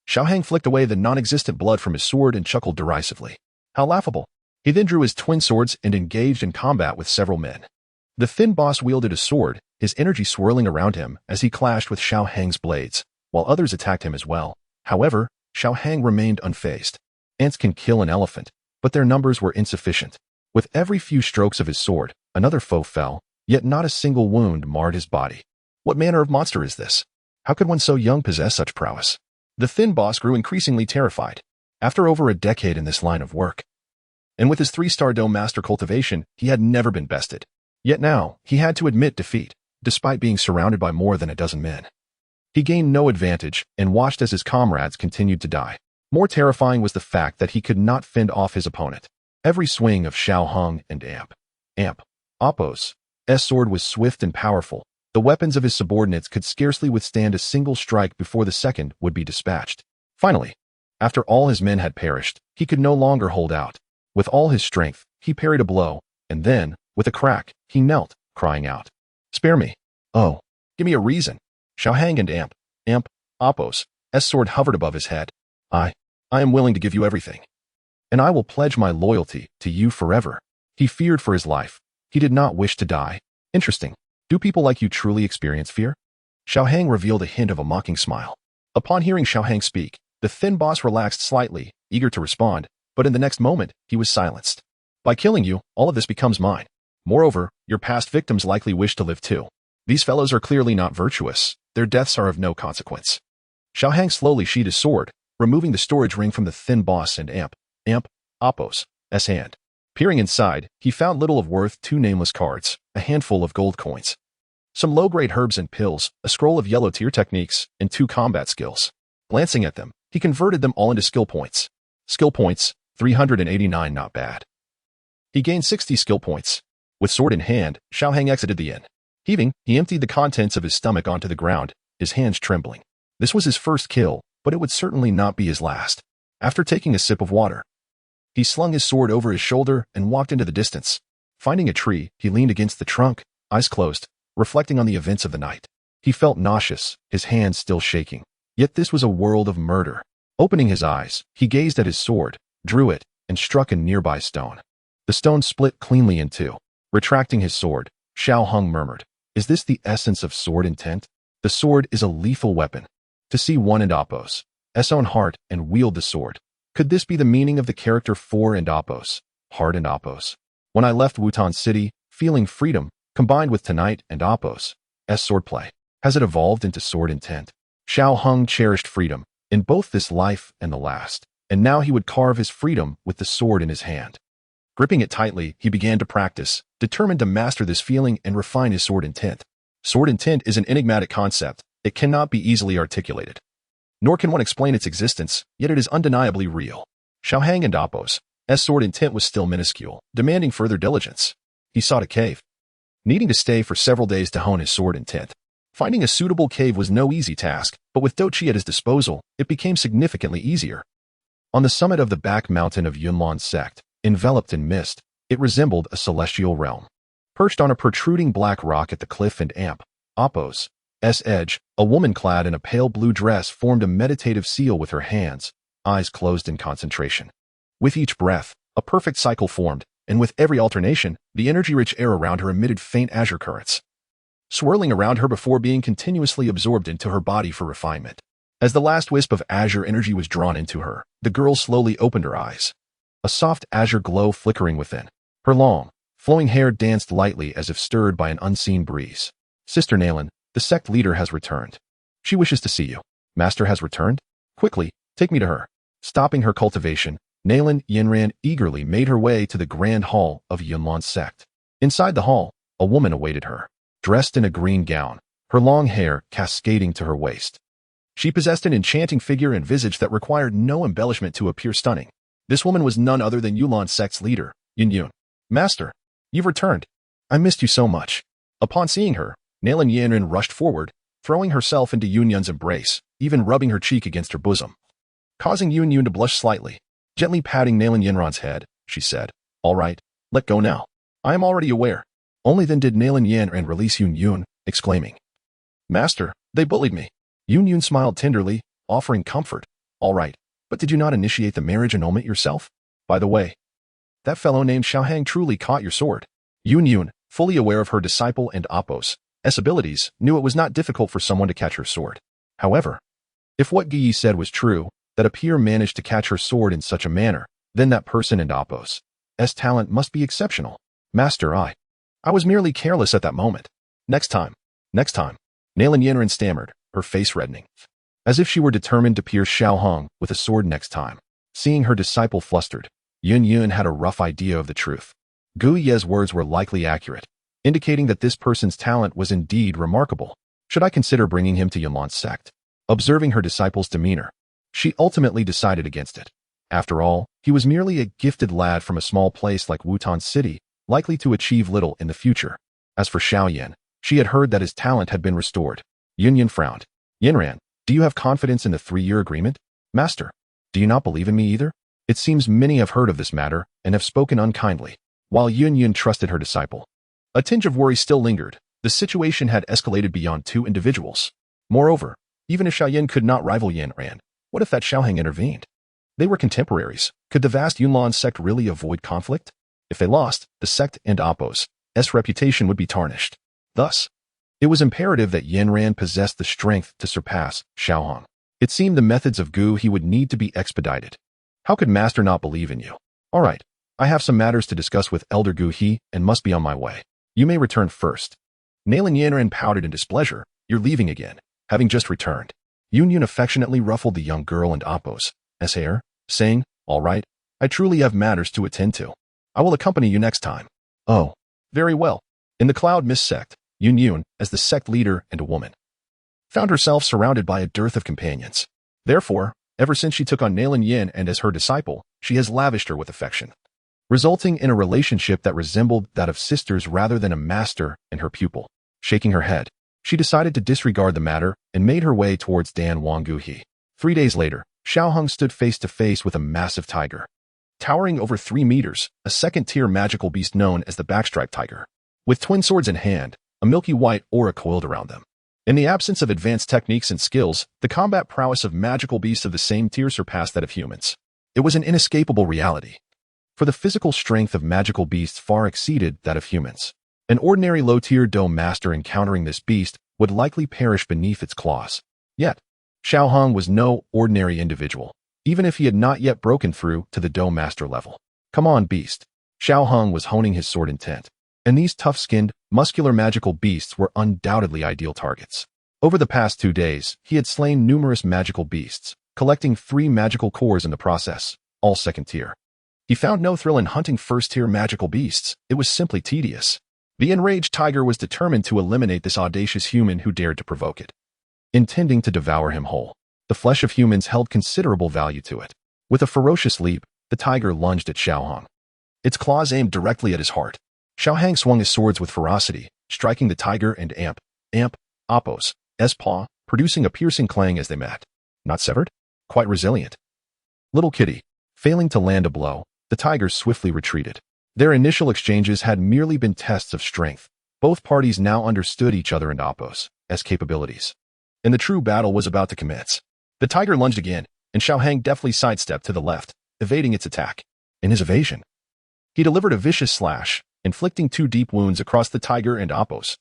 Xiao Hang flicked away the non-existent blood from his sword and chuckled derisively. How laughable. He then drew his twin swords and engaged in combat with several men. The thin boss wielded a sword, his energy swirling around him as he clashed with Xiao Hang's blades, while others attacked him as well. However, Xiao Hang remained unfazed. Ants can kill an elephant, but their numbers were insufficient. With every few strokes of his sword, another foe fell, yet not a single wound marred his body. What manner of monster is this? How could one so young possess such prowess? The thin boss grew increasingly terrified. After over a decade in this line of work, and with his 3-star dome master cultivation, he had never been bested. Yet now, he had to admit defeat, despite being surrounded by more than a dozen men. He gained no advantage and watched as his comrades continued to die. More terrifying was the fact that he could not fend off his opponent. Every swing of Xiao Hong and Appo's sword was swift and powerful. The weapons of his subordinates could scarcely withstand a single strike before the second would be dispatched. Finally, after all his men had perished, he could no longer hold out. With all his strength, he parried a blow, and then, with a crack, he knelt, crying out, "Spare me. Oh, give me a reason." Xiao Hang and Appo's sword hovered above his head. I am willing to give you everything, and I will pledge my loyalty to you forever." He feared for his life. He did not wish to die. Interesting. Do people like you truly experience fear? Xiao Hang revealed a hint of a mocking smile. Upon hearing Xiao Hang speak, the thin boss relaxed slightly, eager to respond, but in the next moment, he was silenced. "By killing you, all of this becomes mine. Moreover, your past victims likely wish to live too. These fellows are clearly not virtuous. Their deaths are of no consequence." Xiao Hang slowly sheathed his sword, removing the storage ring from the thin boss and Appo's hand. Peering inside, he found little of worth: 2 nameless cards, a handful of gold coins, some low-grade herbs and pills, a scroll of yellow tier techniques, and 2 combat skills. Glancing at them, he converted them all into skill points. Skill points, 389, not bad. He gained 60 skill points. With sword in hand, Xiao Hang exited the inn. Heaving, he emptied the contents of his stomach onto the ground, his hands trembling. This was his first kill, but it would certainly not be his last. After taking a sip of water, he slung his sword over his shoulder and walked into the distance. Finding a tree, he leaned against the trunk, eyes closed, reflecting on the events of the night. He felt nauseous, his hands still shaking. Yet this was a world of murder. Opening his eyes, he gazed at his sword, drew it, and struck a nearby stone. The stone split cleanly in two. Retracting his sword, Xiao Hong murmured, "Is this the essence of sword intent? The sword is a lethal weapon. To see one and Appo's own heart and wield the sword. Could this be the meaning of the character for and Appo's heart and Appo's? When I left Wutan City, feeling freedom, combined with tonight and Appo's swordplay, has it evolved into sword intent?" Xiao Hong cherished freedom, in both this life and the last, and now he would carve his freedom with the sword in his hand. Gripping it tightly, he began to practice, determined to master this feeling and refine his sword intent. Sword intent is an enigmatic concept. It cannot be easily articulated. Nor can one explain its existence, yet it is undeniably real. Xiao Hang and Appo's sword intent was still minuscule, demanding further diligence. He sought a cave, needing to stay for several days to hone his sword intent. Finding a suitable cave was no easy task, but with Dou Qi at his disposal, it became significantly easier. On the summit of the back mountain of Yunlan sect, enveloped in mist, It resembled a celestial realm. Perched on a protruding black rock at the cliff and Appo's edge, a woman clad in a pale blue dress formed a meditative seal with her hands, eyes closed in concentration. With each breath, a perfect cycle formed, and with every alternation, the energy-rich air around her emitted faint azure currents, swirling around her before being continuously absorbed into her body for refinement. As the last wisp of azure energy was drawn into her, the girl slowly opened her eyes, a soft azure glow flickering within. Her long, flowing hair danced lightly as if stirred by an unseen breeze. Sister Nalan, the sect leader has returned. She wishes to see you. Master has returned? Quickly, take me to her. Stopping her cultivation, Nalan Yinran eagerly made her way to the grand hall of Yunlan's sect. Inside the hall, a woman awaited her, dressed in a green gown, her long hair cascading to her waist. She possessed an enchanting figure and visage that required no embellishment to appear stunning. This woman was none other than Yunlan's sect's leader, Yun. Master, you've returned. I missed you so much. Upon seeing her, Nalan Yinran rushed forward, throwing herself into Yunyun's embrace, even rubbing her cheek against her bosom. Causing Yunyun to blush slightly, gently patting Nalan Yinran's head, she said, "All right, let go now. I am already aware." Only then did Nalan Yinran release Yunyun, exclaiming, "Master, they bullied me." Yunyun smiled tenderly, offering comfort. "All right, but did you not initiate the marriage annulment yourself? By the way, that fellow named Xiaohang truly caught your sword." Yunyun, fully aware of her disciple and Appo's abilities, knew it was not difficult for someone to catch her sword. However, if what Guyi said was true, that a peer managed to catch her sword in such a manner, then that person and Appo's talent must be exceptional. Master, I was merely careless at that moment. Next time. Nalan Yinran stammered, her face reddening, as if she were determined to pierce Xiaohang with a sword next time. Seeing her disciple flustered, Yunyun had a rough idea of the truth. Guyi's words were likely accurate, indicating that this person's talent was indeed remarkable. Should I consider bringing him to Yunlan's sect? Observing her disciple's demeanor, she ultimately decided against it. After all, he was merely a gifted lad from a small place like Wutan City, likely to achieve little in the future. As for Xiaoyan, she had heard that his talent had been restored. Yunyun frowned. "Yinran, do you have confidence in the 3-year agreement? Master, do you not believe in me either? It seems many have heard of this matter and have spoken unkindly." While Yunyun trusted her disciple, a tinge of worry still lingered. The situation had escalated beyond 2 individuals. Moreover, even if Xiaoyan could not rival Yinran, what if that Xiaohang intervened? They were contemporaries. Could the vast Yunlan sect really avoid conflict? If they lost, the sect and Appo's reputation would be tarnished. Thus, it was imperative that Yinran possessed the strength to surpass Xiaohang. It seemed the methods of Gu would need to be expedited. How could Master not believe in you? All right, I have some matters to discuss with Elder Gu He and must be on my way. You may return first. Nalan Yinran pouted in displeasure. You're leaving again, having just returned. Yunyun affectionately ruffled the young girl and Appo's hair, saying, "All right, I truly have matters to attend to. I will accompany you next time." "Oh, very well." In the Cloud Mist sect, Yunyun, as the sect leader and a woman, found herself surrounded by a dearth of companions. Therefore, ever since she took on Nalan Yin and as her disciple, she has lavished her with affection, resulting in a relationship that resembled that of sisters rather than a master and her pupil. Shaking her head, she decided to disregard the matter and made her way towards Dan Wangguhi. 3 days later, Xiaohang stood face to face with a massive tiger. Towering over 3 meters, a second-tier magical beast known as the backstripe tiger. With twin swords in hand, a milky white aura coiled around them. In the absence of advanced techniques and skills, the combat prowess of magical beasts of the same tier surpassed that of humans. It was an inescapable reality, for the physical strength of magical beasts far exceeded that of humans. An ordinary low-tier Dou master encountering this beast would likely perish beneath its claws. Yet, Xiaohang was no ordinary individual, even if he had not yet broken through to the Dou master level. "Come on, beast." Xiaohang was honing his sword intent, and these tough-skinned, muscular magical beasts were undoubtedly ideal targets. Over the past 2 days, he had slain numerous magical beasts, collecting 3 magical cores in the process, all second tier. He found no thrill in hunting first-tier magical beasts. It was simply tedious. The enraged tiger was determined to eliminate this audacious human who dared to provoke it, intending to devour him whole. The flesh of humans held considerable value to it. With a ferocious leap, the tiger lunged at Xiaohang, its claws aimed directly at his heart. Xiaohang swung his swords with ferocity, striking the tiger and Appo's paw, producing a piercing clang as they met. Not severed? Quite resilient. Little kitty. Failing to land a blow, the tiger swiftly retreated. Their initial exchanges had merely been tests of strength. Both parties now understood each other and Oppo's capabilities. And the true battle was about to commence. The tiger lunged again, and Xiaohang deftly sidestepped to the left, evading its attack. In his evasion, he delivered a vicious slash, inflicting 2 deep wounds across the tiger and Oppo's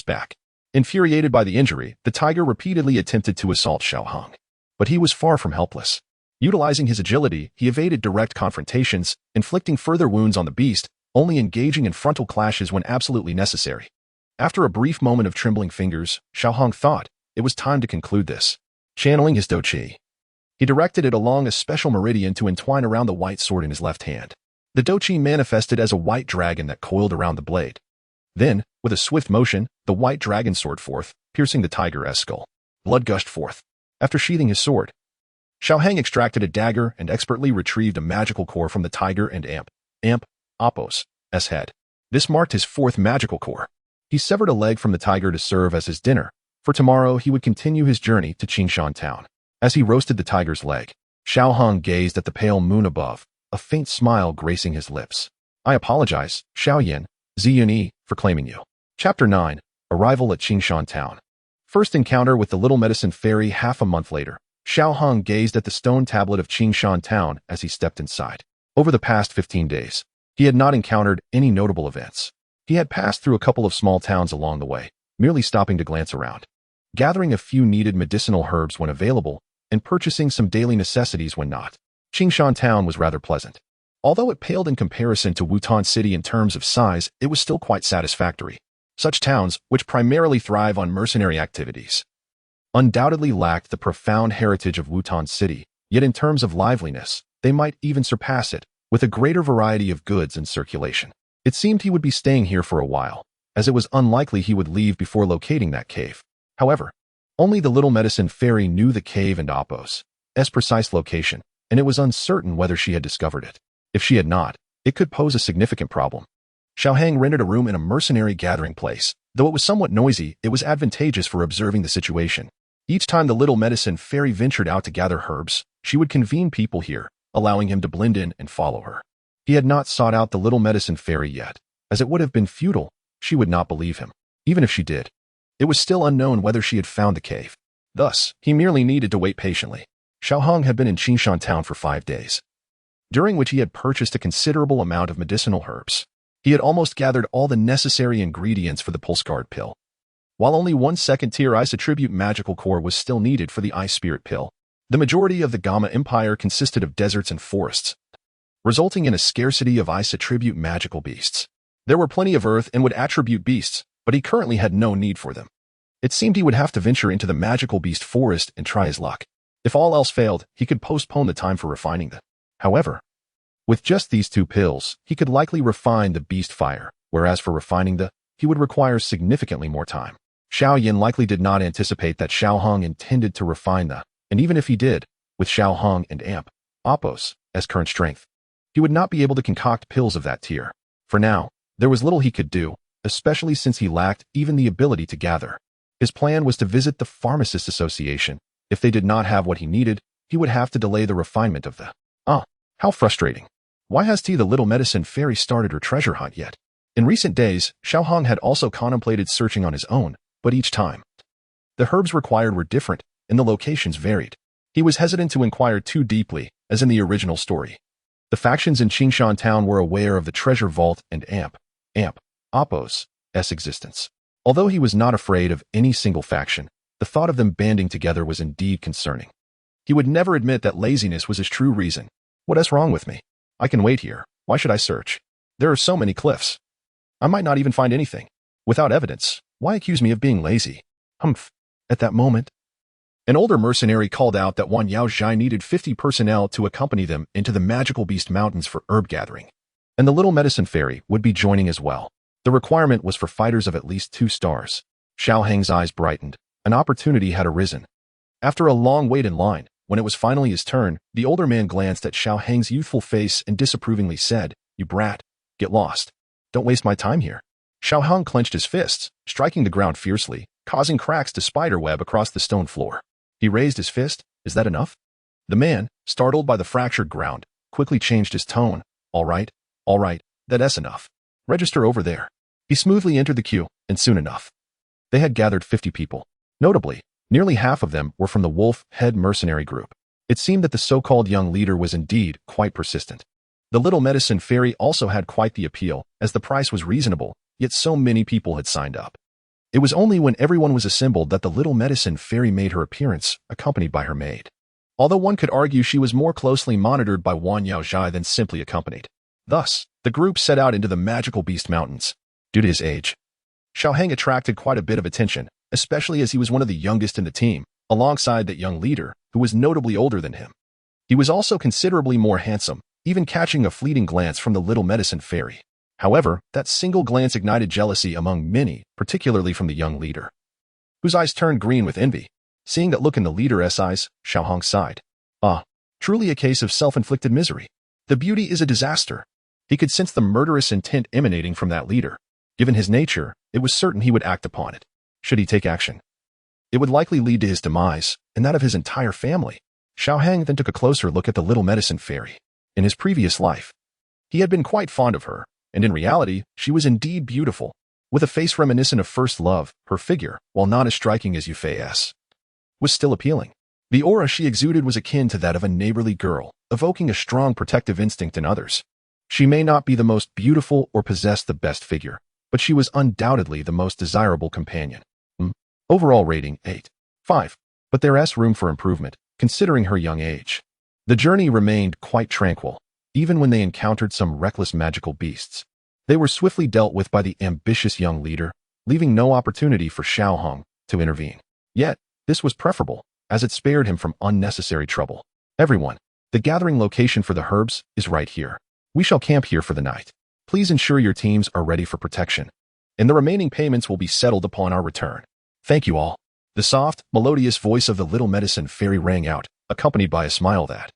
back. Infuriated by the injury, the tiger repeatedly attempted to assault Xiaohang. But he was far from helpless. Utilizing his agility, he evaded direct confrontations, inflicting further wounds on the beast, only engaging in frontal clashes when absolutely necessary. After a brief moment of trembling fingers, Xiaohang thought it was time to conclude this. Channeling his Dou Qi, he directed it along a special meridian to entwine around the white sword in his left hand. The Dou Qi manifested as a white dragon that coiled around the blade. Then, with a swift motion, the white dragon soared forth, piercing the tiger's skull. Blood gushed forth. After sheathing his sword, Xiaohang extracted a dagger and expertly retrieved a magical core from the tiger and Oppo's head. This marked his 4th magical core. He severed a leg from the tiger to serve as his dinner. For tomorrow, he would continue his journey to Qingshan town. As he roasted the tiger's leg, Xiaohang gazed at the pale moon above, a faint smile gracing his lips. I apologize, Xiaoyan, Ziyuni, for claiming you. Chapter 9. Arrival at Qingshan town. First encounter with the little medicine fairy half a month later. Xiaohang gazed at the stone tablet of Qingshan town as he stepped inside. Over the past 15 days, he had not encountered any notable events. He had passed through a couple of small towns along the way, merely stopping to glance around, gathering a few needed medicinal herbs when available, and purchasing some daily necessities when not. Qingshan town was rather pleasant. Although it paled in comparison to Wutan City in terms of size, it was still quite satisfactory. Such towns, which primarily thrive on mercenary activities, undoubtedly lacked the profound heritage of Wutan City, yet in terms of liveliness, they might even surpass it, with a greater variety of goods in circulation. It seemed he would be staying here for a while, as it was unlikely he would leave before locating that cave. However, only the little medicine fairy knew the cave and Oppo's precise location, and it was uncertain whether she had discovered it. If she had not, it could pose a significant problem. Xiaohang rented a room in a mercenary gathering place. Though it was somewhat noisy, it was advantageous for observing the situation. Each time the little medicine fairy ventured out to gather herbs, she would convene people here, allowing him to blend in and follow her. He had not sought out the little medicine fairy yet, as it would have been futile. She would not believe him. Even if she did, it was still unknown whether she had found the cave. Thus, he merely needed to wait patiently. Xiaohang had been in Qingshan town for 5 days, during which he had purchased a considerable amount of medicinal herbs. He had almost gathered all the necessary ingredients for the pulse guard pill, while only 1 second-tier ice attribute magical core was still needed for the ice spirit pill. The majority of the Gamma Empire consisted of deserts and forests, resulting in a scarcity of ice attribute magical beasts. There were plenty of earth and wood attribute beasts, but he currently had no need for them. It seemed he would have to venture into the magical beast forest and try his luck. If all else failed, he could postpone the time for refining them. However, with just these 2 pills, he could likely refine the beast fire, whereas for refining he would require significantly more time. Xiaoyan likely did not anticipate that Xiaohang intended to refine and even if he did, with Xiaohang and Oppo's current strength, he would not be able to concoct pills of that tier. For now, there was little he could do, especially since he lacked even the ability to gather. His plan was to visit the Pharmacists Association. If they did not have what he needed, he would have to delay the refinement of how frustrating. Why has the little medicine fairy started her treasure hunt yet? In recent days, Xiaohang had also contemplated searching on his own, but each time, the herbs required were different, and the locations varied. He was hesitant to inquire too deeply, as in the original story. The factions in Qingshan town were aware of the treasure vault and Oppo's existence. Although he was not afraid of any single faction, the thought of them banding together was indeed concerning. He would never admit that laziness was his true reason. What is wrong with me? I can wait here. Why should I search? There are so many cliffs. I might not even find anything. Without evidence, why accuse me of being lazy? Humph. At that moment, an older mercenary called out that Wan Yaozhai needed 50 personnel to accompany them into the magical beast mountains for herb gathering, and the little medicine fairy would be joining as well. The requirement was for fighters of at least 2 stars. Xiaohang's eyes brightened. An opportunity had arisen. After a long wait in line, when it was finally his turn, the older man glanced at Xiaohang's youthful face and disapprovingly said, "You brat, get lost. Don't waste my time here." Xiaohang clenched his fists, striking the ground fiercely, causing cracks to spiderweb across the stone floor. He raised his fist. "Is that enough?" The man, startled by the fractured ground, quickly changed his tone. All right, That's enough. Register over there. He smoothly entered the queue, and soon enough, they had gathered 50 people. Notably, nearly half of them were from the wolf head mercenary group. It seemed that the so-called young leader was indeed quite persistent. The little medicine fairy also had quite the appeal, as the price was reasonable, yet so many people had signed up. It was only when everyone was assembled that the little medicine fairy made her appearance, accompanied by her maid. Although one could argue she was more closely monitored by Wan Yaozhai than simply accompanied. Thus, the group set out into the magical Beast Mountains. Due to his age, Xiaohang attracted quite a bit of attention, especially as he was one of the youngest in the team, alongside that young leader, who was notably older than him. He was also considerably more handsome, even catching a fleeting glance from the little medicine fairy. However, that single glance ignited jealousy among many, particularly from the young leader, whose eyes turned green with envy. Seeing that look in the leader's eyes, Xiaohang sighed. Ah, truly a case of self-inflicted misery. The beauty is a disaster. He could sense the murderous intent emanating from that leader. Given his nature, it was certain he would act upon it. Should he take action, it would likely lead to his demise, and that of his entire family. Xiaohang then took a closer look at the little medicine fairy. In his previous life, he had been quite fond of her, and in reality, she was indeed beautiful. With a face reminiscent of first love, her figure, while not as striking as Yufei's, was still appealing. The aura she exuded was akin to that of a neighborly girl, evoking a strong protective instinct in others. She may not be the most beautiful or possess the best figure, but she was undoubtedly the most desirable companion. Overall rating 8.5. But there's room for improvement, considering her young age. The journey remained quite tranquil, even when they encountered some reckless magical beasts. They were swiftly dealt with by the ambitious young leader, leaving no opportunity for Xiaohang to intervene. Yet, this was preferable, as it spared him from unnecessary trouble. Everyone, the gathering location for the herbs is right here. We shall camp here for the night. Please ensure your teams are ready for protection, and the remaining payments will be settled upon our return. Thank you all. The soft, melodious voice of the little medicine fairy rang out, accompanied by a smile that,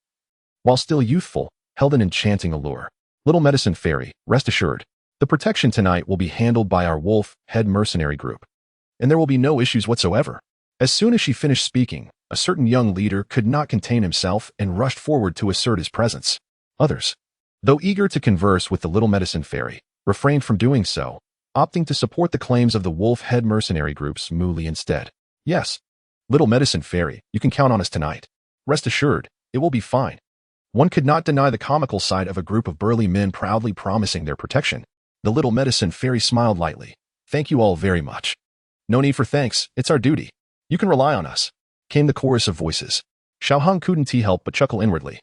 while still youthful, held an enchanting allure. Little medicine fairy, rest assured, the protection tonight will be handled by our wolf head mercenary group, and there will be no issues whatsoever. As soon as she finished speaking, a certain young leader could not contain himself and rushed forward to assert his presence. Others, though eager to converse with the little medicine fairy, refrained from doing so, opting to support the claims of the wolf head mercenary group's Muli instead. Yes, little medicine fairy, you can count on us tonight. Rest assured, it will be fine. One could not deny the comical side of a group of burly men proudly promising their protection. The little medicine fairy smiled lightly. Thank you all very much. No need for thanks, it's our duty. You can rely on us, came the chorus of voices. Xiaohang couldn't help but chuckle inwardly,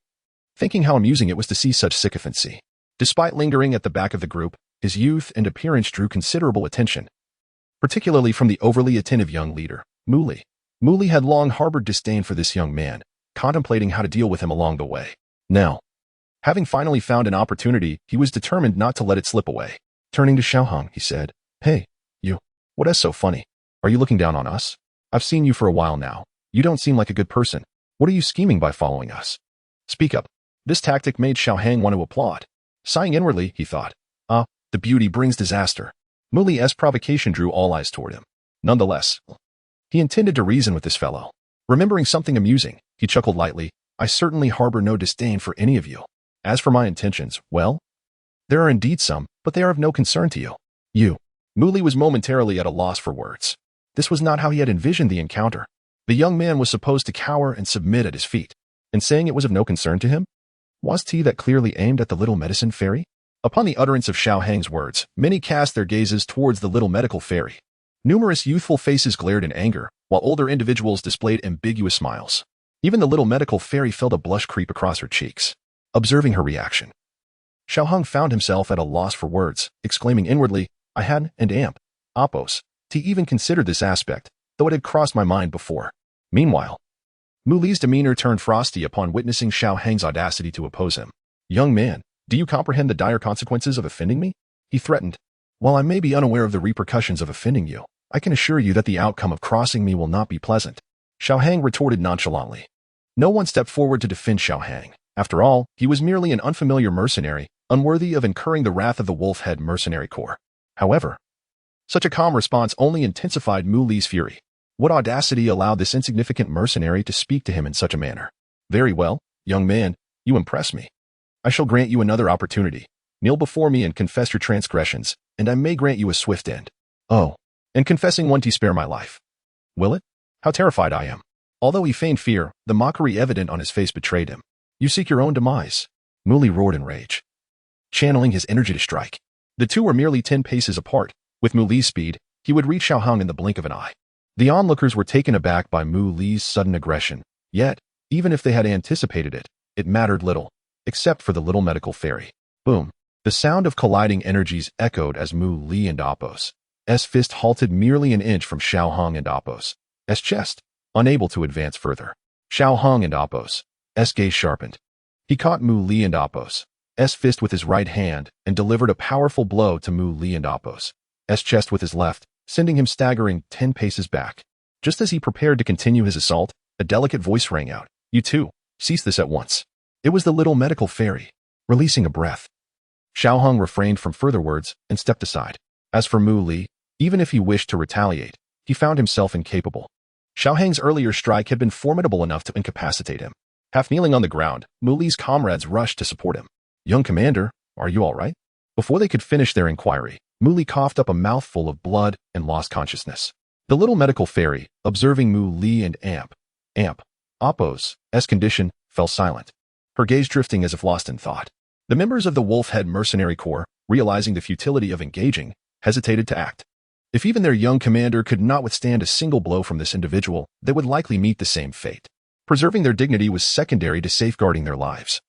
thinking how amusing it was to see such sycophancy. Despite lingering at the back of the group, his youth and appearance drew considerable attention, particularly from the overly attentive young leader, Muli. Muli had long harbored disdain for this young man, contemplating how to deal with him along the way. Now, having finally found an opportunity, he was determined not to let it slip away. Turning to Xiaohang, he said, Hey, you, what is so funny? Are you looking down on us? I've seen you for a while now. You don't seem like a good person. What are you scheming by following us? Speak up. This tactic made Xiaohang want to applaud. Sighing inwardly, he thought, the beauty brings disaster. Muli's provocation drew all eyes toward him. Nonetheless, he intended to reason with this fellow. Remembering something amusing, he chuckled lightly. I certainly harbor no disdain for any of you. As for my intentions, well, there are indeed some, but they are of no concern to you. You. Muli was momentarily at a loss for words. This was not how he had envisioned the encounter. The young man was supposed to cower and submit at his feet, and saying it was of no concern to him? Was he that clearly aimed at the little medicine fairy? Upon the utterance of Xiaohang's words, many cast their gazes towards the little medical fairy. Numerous youthful faces glared in anger, while older individuals displayed ambiguous smiles. Even the little medical fairy felt a blush creep across her cheeks. Observing her reaction, Xiaohang found himself at a loss for words, exclaiming inwardly, I had and am oppose to even consider this aspect, though it had crossed my mind before. Meanwhile, Muli's demeanor turned frosty upon witnessing Xiaohang's audacity to oppose him. Young man, do you comprehend the dire consequences of offending me? He threatened. While I may be unaware of the repercussions of offending you, I can assure you that the outcome of crossing me will not be pleasant. Xiaohang retorted nonchalantly. No one stepped forward to defend Xiaohang. After all, he was merely an unfamiliar mercenary, unworthy of incurring the wrath of the wolf-head mercenary corps. However, such a calm response only intensified Muli's fury. What audacity allowed this insignificant mercenary to speak to him in such a manner? Very well, young man, you impress me. I shall grant you another opportunity. Kneel before me and confess your transgressions, and I may grant you a swift end. Oh, and confessing one to spare my life. Will it? How terrified I am. Although he feigned fear, the mockery evident on his face betrayed him. You seek your own demise. Muli roared in rage, channeling his energy to strike. The two were merely 10 paces apart. With Muli's speed, he would reach Xiaoheng in the blink of an eye. The onlookers were taken aback by Muli's sudden aggression, yet, even if they had anticipated it, it mattered little, except for the little medical fairy. Boom. The sound of colliding energies echoed as Muli and Apos' fist halted merely an inch from Xiaoheng and Apos' chest, unable to advance further. Xiaoheng and Apos' gaze sharpened. He caught Muli and Apos' fist with his right hand and delivered a powerful blow to Muli and Apos' chest with his left, sending him staggering 10 paces back. Just as he prepared to continue his assault, a delicate voice rang out. You two, cease this at once. It was the little medical fairy. Releasing a breath, Xiaoheng refrained from further words and stepped aside. As for Muli, even if he wished to retaliate, he found himself incapable. Xiaoheng's earlier strike had been formidable enough to incapacitate him. Half kneeling on the ground, Muli's comrades rushed to support him. Young commander, are you all right? Before they could finish their inquiry, Muli coughed up a mouthful of blood and lost consciousness. The little medical fairy, observing Muli and Apos' condition, fell silent, her gaze drifting as if lost in thought. The members of the Wolf-Head Mercenary Corps, realizing the futility of engaging, hesitated to act. If even their young commander could not withstand a single blow from this individual, they would likely meet the same fate. Preserving their dignity was secondary to safeguarding their lives.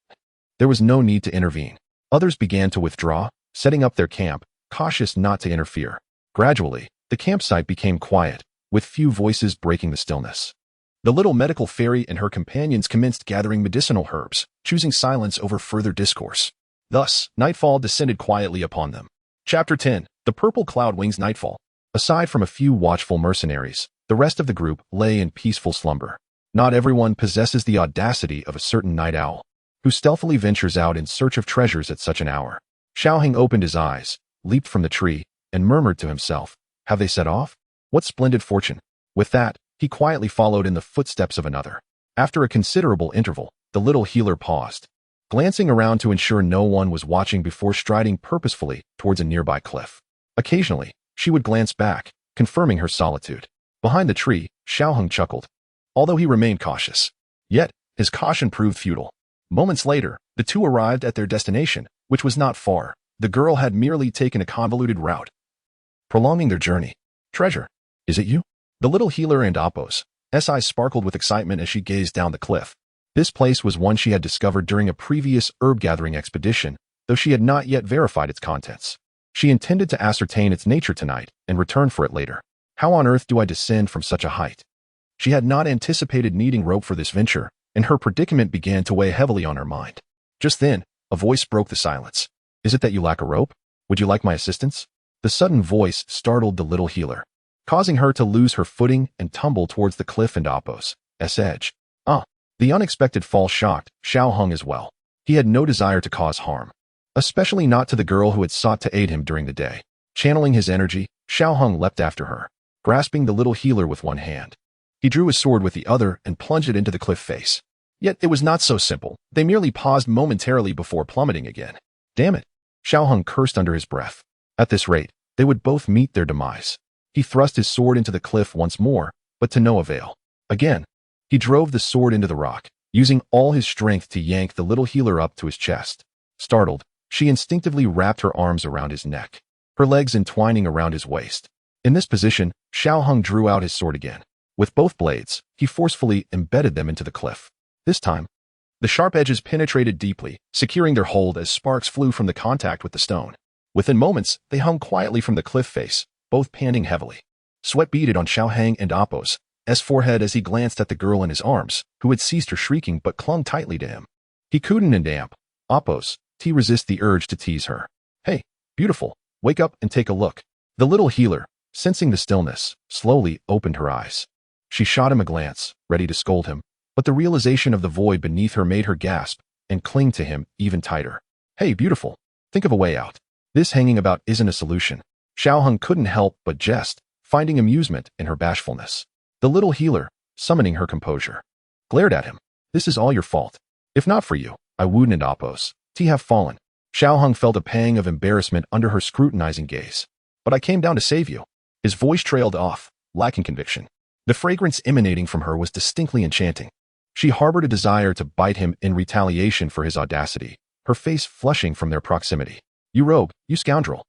There was no need to intervene. Others began to withdraw, setting up their camp, cautious not to interfere. Gradually, the campsite became quiet, with few voices breaking the stillness. The little medical fairy and her companions commenced gathering medicinal herbs, choosing silence over further discourse. Thus, nightfall descended quietly upon them. Chapter 10. The Purple Cloud Wings Nightfall. Aside from a few watchful mercenaries, the rest of the group lay in peaceful slumber. Not everyone possesses the audacity of a certain night owl, who stealthily ventures out in search of treasures at such an hour. Xiaoheng opened his eyes, leaped from the tree, and murmured to himself, have they set off? What splendid fortune! With that, he quietly followed in the footsteps of another. After a considerable interval, the little healer paused, glancing around to ensure no one was watching before striding purposefully towards a nearby cliff. Occasionally, she would glance back, confirming her solitude. Behind the tree, Xiaoheng chuckled, although he remained cautious. Yet, his caution proved futile. Moments later, the two arrived at their destination, which was not far. The girl had merely taken a convoluted route, prolonging their journey. Treasure. Is it you? The little healer and Apos' eyes sparkled with excitement as she gazed down the cliff. This place was one she had discovered during a previous herb-gathering expedition, though she had not yet verified its contents. She intended to ascertain its nature tonight and return for it later. How on earth do I descend from such a height? She had not anticipated needing rope for this venture, and her predicament began to weigh heavily on her mind. Just then, a voice broke the silence. Is it that you lack a rope? Would you like my assistance? The sudden voice startled the little healer, causing her to lose her footing and tumble towards the cliff and Apos' edge. The unexpected fall shocked Xiaoheng as well. He had no desire to cause harm, especially not to the girl who had sought to aid him during the day. Channeling his energy, Xiaoheng leapt after her, grasping the little healer with one hand. He drew his sword with the other and plunged it into the cliff face. Yet it was not so simple. They merely paused momentarily before plummeting again. Damn it! Xiaoheng cursed under his breath. At this rate, they would both meet their demise. He thrust his sword into the cliff once more, but to no avail. Again, he drove the sword into the rock, using all his strength to yank the little healer up to his chest. Startled, she instinctively wrapped her arms around his neck, her legs entwining around his waist. In this position, Xiaoheng drew out his sword again. With both blades, he forcefully embedded them into the cliff. This time, the sharp edges penetrated deeply, securing their hold as sparks flew from the contact with the stone. Within moments, they hung quietly from the cliff face, both panting heavily. Sweat beaded on Xiaoheng and Apos' forehead as he glanced at the girl in his arms, who had ceased her shrieking but clung tightly to him. He couldn't and Apos' resist the urge to tease her. Hey, beautiful, wake up and take a look. The little healer, sensing the stillness, slowly opened her eyes. She shot him a glance, ready to scold him, but the realization of the void beneath her made her gasp and cling to him even tighter. Hey, beautiful, think of a way out. This hanging about isn't a solution. Xiaoheng couldn't help but jest, finding amusement in her bashfulness. The little healer, summoning her composure, glared at him. This is all your fault. If not for you, I wouldn't and Apos' have fallen. Xiao Hung felt a pang of embarrassment under her scrutinizing gaze. But I came down to save you. His voice trailed off, lacking conviction. The fragrance emanating from her was distinctly enchanting. She harbored a desire to bite him in retaliation for his audacity, her face flushing from their proximity. You rogue, you scoundrel.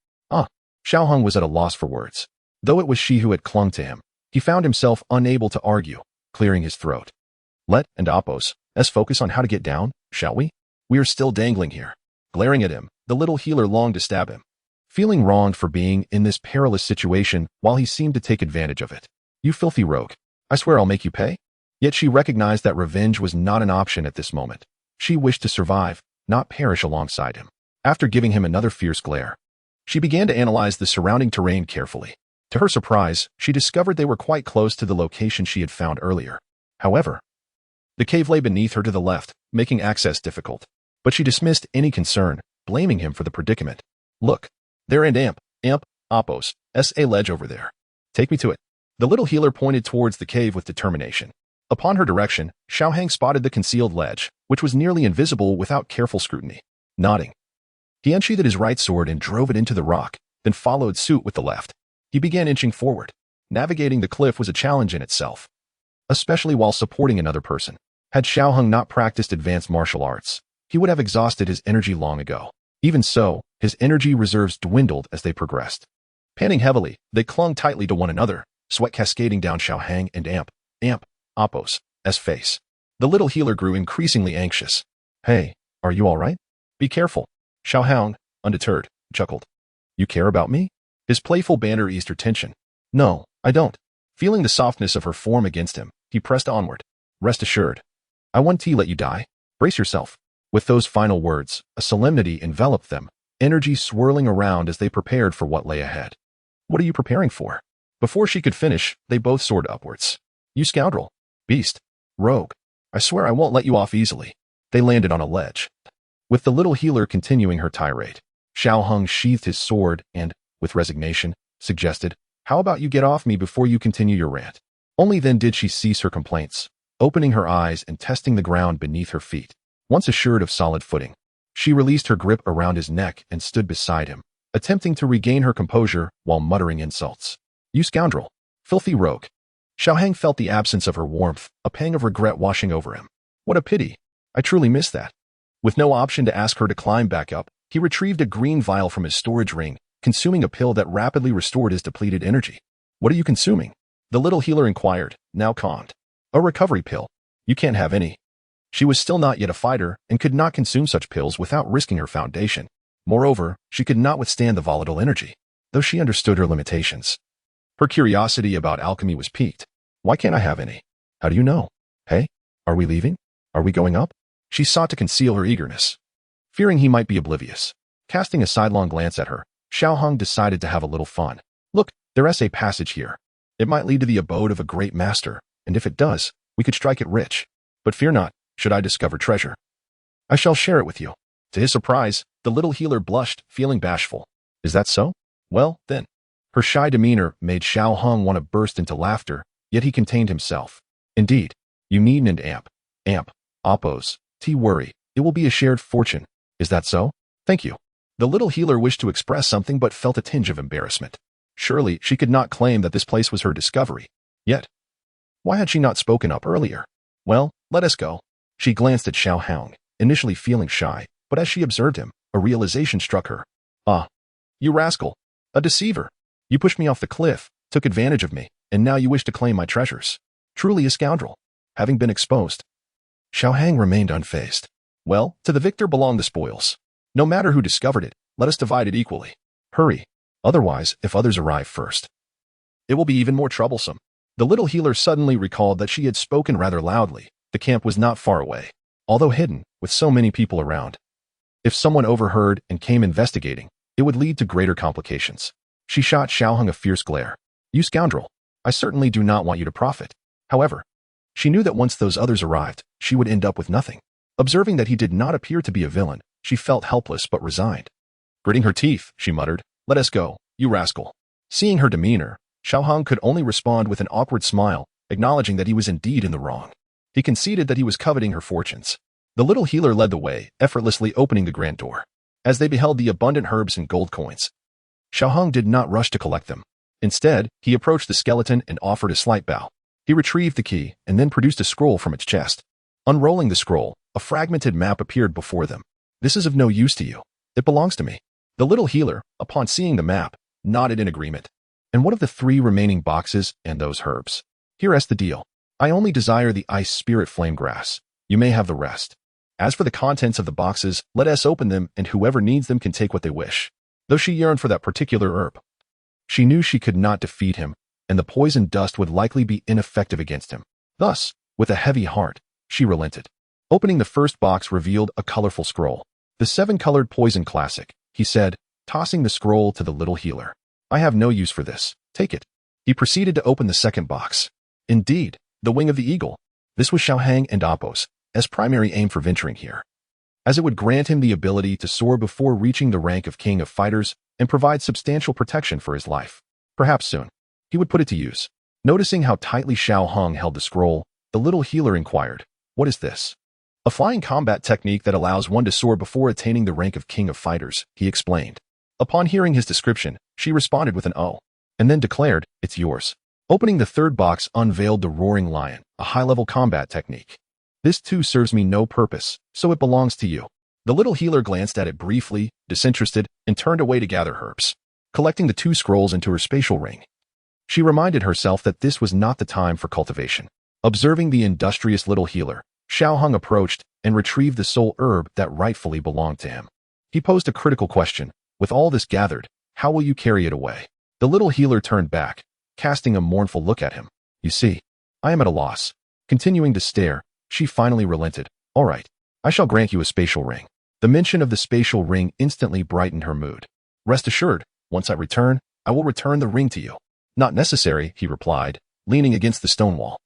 Xiao Hung was at a loss for words. Though it was she who had clung to him, he found himself unable to argue, clearing his throat. Let and Oppos, let's focus on how to get down, shall we? We are still dangling here. Glaring at him, the little healer longed to stab him, feeling wronged for being in this perilous situation while he seemed to take advantage of it. You filthy rogue. I swear I'll make you pay. Yet she recognized that revenge was not an option at this moment. She wished to survive, not perish alongside him. After giving him another fierce glare, she began to analyze the surrounding terrain carefully. To her surprise, she discovered they were quite close to the location she had found earlier. However, the cave lay beneath her to the left, making access difficult. But she dismissed any concern, blaming him for the predicament. Look, there and Oppos, a ledge over there. Take me to it. The little healer pointed towards the cave with determination. Upon her direction, Xiao Hang spotted the concealed ledge, which was nearly invisible without careful scrutiny. Nodding, he unsheathed his right sword and drove it into the rock, then followed suit with the left. He began inching forward. Navigating the cliff was a challenge in itself, especially while supporting another person. Had Xiao Hung not practiced advanced martial arts, he would have exhausted his energy long ago. Even so, his energy reserves dwindled as they progressed. Panting heavily, they clung tightly to one another, sweat cascading down Xiao Hang and Oppos' face. The little healer grew increasingly anxious. Hey, are you all right? Be careful. Xiao Hang, undeterred, chuckled. You care about me? His playful banter eased her tension. No, I don't. Feeling the softness of her form against him, he pressed onward. Rest assured. I won't let you die. Brace yourself. With those final words, a solemnity enveloped them, energy swirling around as they prepared for what lay ahead. What are you preparing for? Before she could finish, they both soared upwards. You scoundrel. Beast. Rogue. I swear I won't let you off easily. They landed on a ledge. With the little healer continuing her tirade, Xiao Hung sheathed his sword and, with resignation, suggested, How about you get off me before you continue your rant? Only then did she cease her complaints, opening her eyes and testing the ground beneath her feet. Once assured of solid footing, she released her grip around his neck and stood beside him, attempting to regain her composure while muttering insults. You scoundrel. Filthy rogue. Xiao Hang felt the absence of her warmth, a pang of regret washing over him. What a pity. I truly miss that. With no option to ask her to climb back up, he retrieved a green vial from his storage ring, consuming a pill that rapidly restored his depleted energy. What are you consuming? The little healer inquired, now calmed. A recovery pill. You can't have any. She was still not yet a fighter and could not consume such pills without risking her foundation. Moreover, she could not withstand the volatile energy, though she understood her limitations. Her curiosity about alchemy was piqued. Why can't I have any? How do you know? Hey, are we leaving? Are we going up? She sought to conceal her eagerness, fearing he might be oblivious. Casting a sidelong glance at her, Xiao Hung decided to have a little fun. Look, there's a passage here. It might lead to the abode of a great master, and if it does, we could strike it rich. But fear not, should I discover treasure, I shall share it with you. To his surprise, the little healer blushed, feeling bashful. Is that so? Well, then. Her shy demeanor made Xiao Hung want to burst into laughter, yet he contained himself. Indeed, you needn't Oppos, worry. It will be a shared fortune. Is that so? Thank you. The little healer wished to express something but felt a tinge of embarrassment. Surely she could not claim that this place was her discovery. Yet, why had she not spoken up earlier? Well, let us go. She glanced at Xiao Hang, initially feeling shy, but as she observed him, a realization struck her. Ah, you rascal. A deceiver. You pushed me off the cliff, took advantage of me, and now you wish to claim my treasures. Truly a scoundrel. Having been exposed, Xiao Hang remained unfazed. Well, to the victor belong the spoils. No matter who discovered it, let us divide it equally. Hurry. Otherwise, if others arrive first, it will be even more troublesome. The little healer suddenly recalled that she had spoken rather loudly. The camp was not far away, although hidden, with so many people around. If someone overheard and came investigating, it would lead to greater complications. She shot Xiao Hung a fierce glare. You scoundrel. I certainly do not want you to profit. However, she knew that once those others arrived, she would end up with nothing. Observing that he did not appear to be a villain, she felt helpless but resigned. Gritting her teeth, she muttered, Let us go, you rascal. Seeing her demeanor, Xiao Hung could only respond with an awkward smile, acknowledging that he was indeed in the wrong. He conceded that he was coveting her fortunes. The little healer led the way, effortlessly opening the grand door. as they beheld the abundant herbs and gold coins. Xiaoheng did not rush to collect them. Instead, he approached the skeleton and offered a slight bow. He retrieved the key and then produced a scroll from its chest. Unrolling the scroll, a fragmented map appeared before them. "This is of no use to you. It belongs to me." The little healer, upon seeing the map, nodded in agreement. "And what of the 3 remaining boxes and those herbs? Here's the deal. I only desire the ice spirit flame grass. You may have the rest. As for the contents of the boxes, let us open them and whoever needs them can take what they wish." Though she yearned for that particular herb, she knew she could not defeat him, and the poison dust would likely be ineffective against him. Thus, with a heavy heart, she relented. Opening the first box revealed a colorful scroll. "The 7-colored poison classic," he said, tossing the scroll to the little healer. "I have no use for this. Take it." He proceeded to open the second box. Indeed, the wing of the eagle. This was Xiaoheng and Appo's primary aim for venturing here, as it would grant him the ability to soar before reaching the rank of king of fighters and provide substantial protection for his life. Perhaps soon, he would put it to use. Noticing how tightly Xiaoheng held the scroll, the little healer inquired, "What is this?" "A flying combat technique that allows one to soar before attaining the rank of king of fighters," he explained. Upon hearing his description, she responded with an "oh," and then declared, "It's yours." Opening the third box unveiled the roaring lion, a high-level combat technique. "This too serves me no purpose, so it belongs to you." The little healer glanced at it briefly, disinterested, and turned away to gather herbs. Collecting the 2 scrolls into her spatial ring, she reminded herself that this was not the time for cultivation. Observing the industrious little healer, Xiaoheng approached and retrieved the sole herb that rightfully belonged to him. He posed a critical question. "With all this gathered, how will you carry it away?" The little healer turned back, casting a mournful look at him. "You see, I am at a loss." Continuing to stare, she finally relented. "All right, I shall grant you a spatial ring." The mention of the spatial ring instantly brightened her mood. "Rest assured, once I return, I will return the ring to you." "Not necessary," he replied, leaning against the stone wall.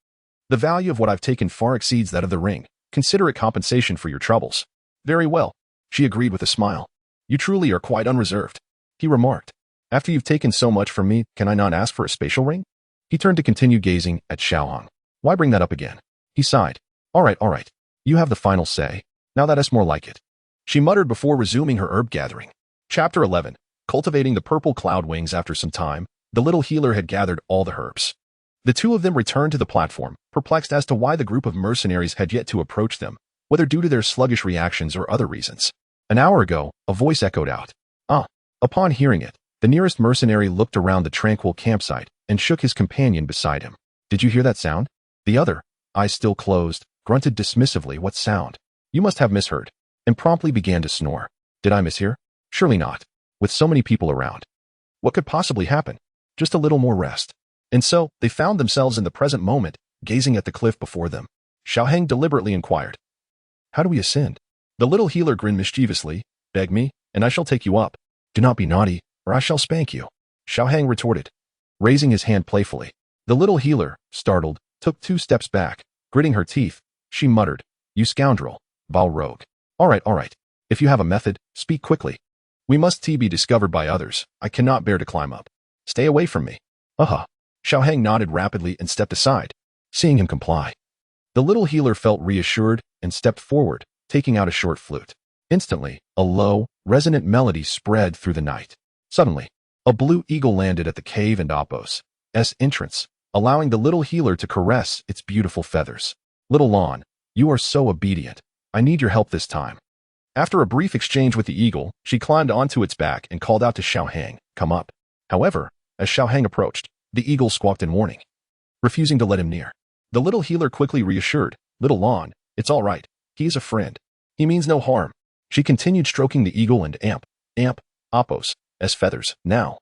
"The value of what I've taken far exceeds that of the ring. Consider it compensation for your troubles." "Very well," she agreed with a smile. "You truly are quite unreserved," he remarked. "After you've taken so much from me, can I not ask for a spatial ring?" He turned to continue gazing at Xiaoheng. "Why bring that up again?" He sighed. All right. You have the final say. Now that is more like it," she muttered before resuming her herb gathering. Chapter 11. Cultivating the purple cloud wings. After some time, the little healer had gathered all the herbs. The 2 of them returned to the platform, perplexed as to why the group of mercenaries had yet to approach them, whether due to their sluggish reactions or other reasons. An hour ago, a voice echoed out. "Ah." Upon hearing it, the nearest mercenary looked around the tranquil campsite and shook his companion beside him. "Did you hear that sound?" The other, eyes still closed, grunted dismissively. "What sound?" "You must have misheard," and promptly began to snore. "Did I mishear?" "Surely not. With so many people around. What could possibly happen? Just a little more rest." And so, they found themselves in the present moment, gazing at the cliff before them. Xiaoheng deliberately inquired, "How do we ascend?" The little healer grinned mischievously. "Beg me, and I shall take you up. Do not be naughty, or I shall spank you," Xiaoheng retorted, raising his hand playfully. The little healer, startled, took 2 steps back. Gritting her teeth, she muttered, "You scoundrel, vile rogue. All right. If you have a method, speak quickly. We must be discovered by others. I cannot bear to climb up. Stay away from me." Xiaoheng nodded rapidly and stepped aside, seeing him comply. The little healer felt reassured and stepped forward, taking out a short flute. Instantly, a low, resonant melody spread through the night. Suddenly, a blue eagle landed at the cave and Appo's entrance, allowing the little healer to caress its beautiful feathers. "Little Lawn, you are so obedient. I need your help this time." After a brief exchange with the eagle, she climbed onto its back and called out to Xiaoheng, "Come up." However, as Xiaoheng approached, the eagle squawked in warning, refusing to let him near. The little healer quickly reassured, "Little Lawn, it's all right. He is a friend. He means no harm." She continued stroking the eagle and Appo's feathers. "Now,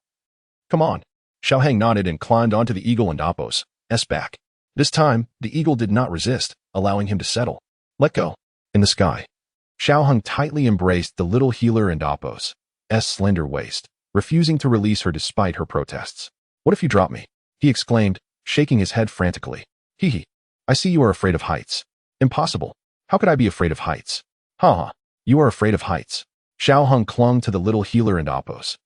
come on." Xiaoheng nodded and climbed onto the eagle and Appo's back. This time, the eagle did not resist, allowing him to settle. "Let go." In the sky, Xiaoheng tightly embraced the little healer and Appo's slender waist, refusing to release her despite her protests. "What if you drop me?" he exclaimed, shaking his head frantically. "Hee. I see you are afraid of heights." "Impossible. How could I be afraid of heights?" "Ha. You are afraid of heights." Xiaoheng clung to the little healer and Appo's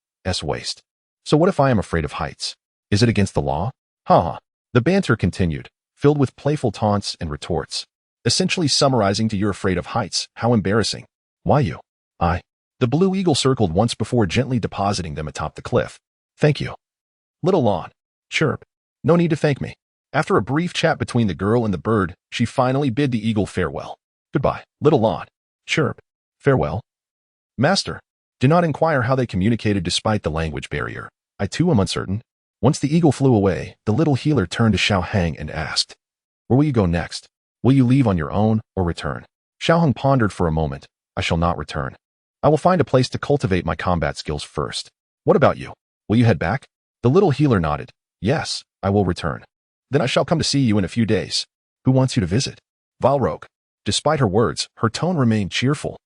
waist. "So what if I am afraid of heights? Is it against the law?" "Ha." The banter continued, filled with playful taunts and retorts, essentially summarizing to "You're afraid of heights. How embarrassing. Why you?" The blue eagle circled once before gently depositing them atop the cliff. Thank you. Little Lawn. Chirp. No need to thank me. After a brief chat between the girl and the bird, she finally bid the eagle farewell. Goodbye, Little Lawn. Chirp. Farewell. Master. Do not inquire how they communicated despite the language barrier. I too am uncertain. Once the eagle flew away, the little healer turned to Xiao Hang and asked, Where will you go next? Will you leave on your own or return? Xiao Hang pondered for a moment. I shall not return. I will find a place to cultivate my combat skills first. What about you? Will you head back? The little healer nodded. Yes, I will return. Then I shall come to see you in a few days. Who wants you to visit? Valrogue. Despite her words, her tone remained cheerful.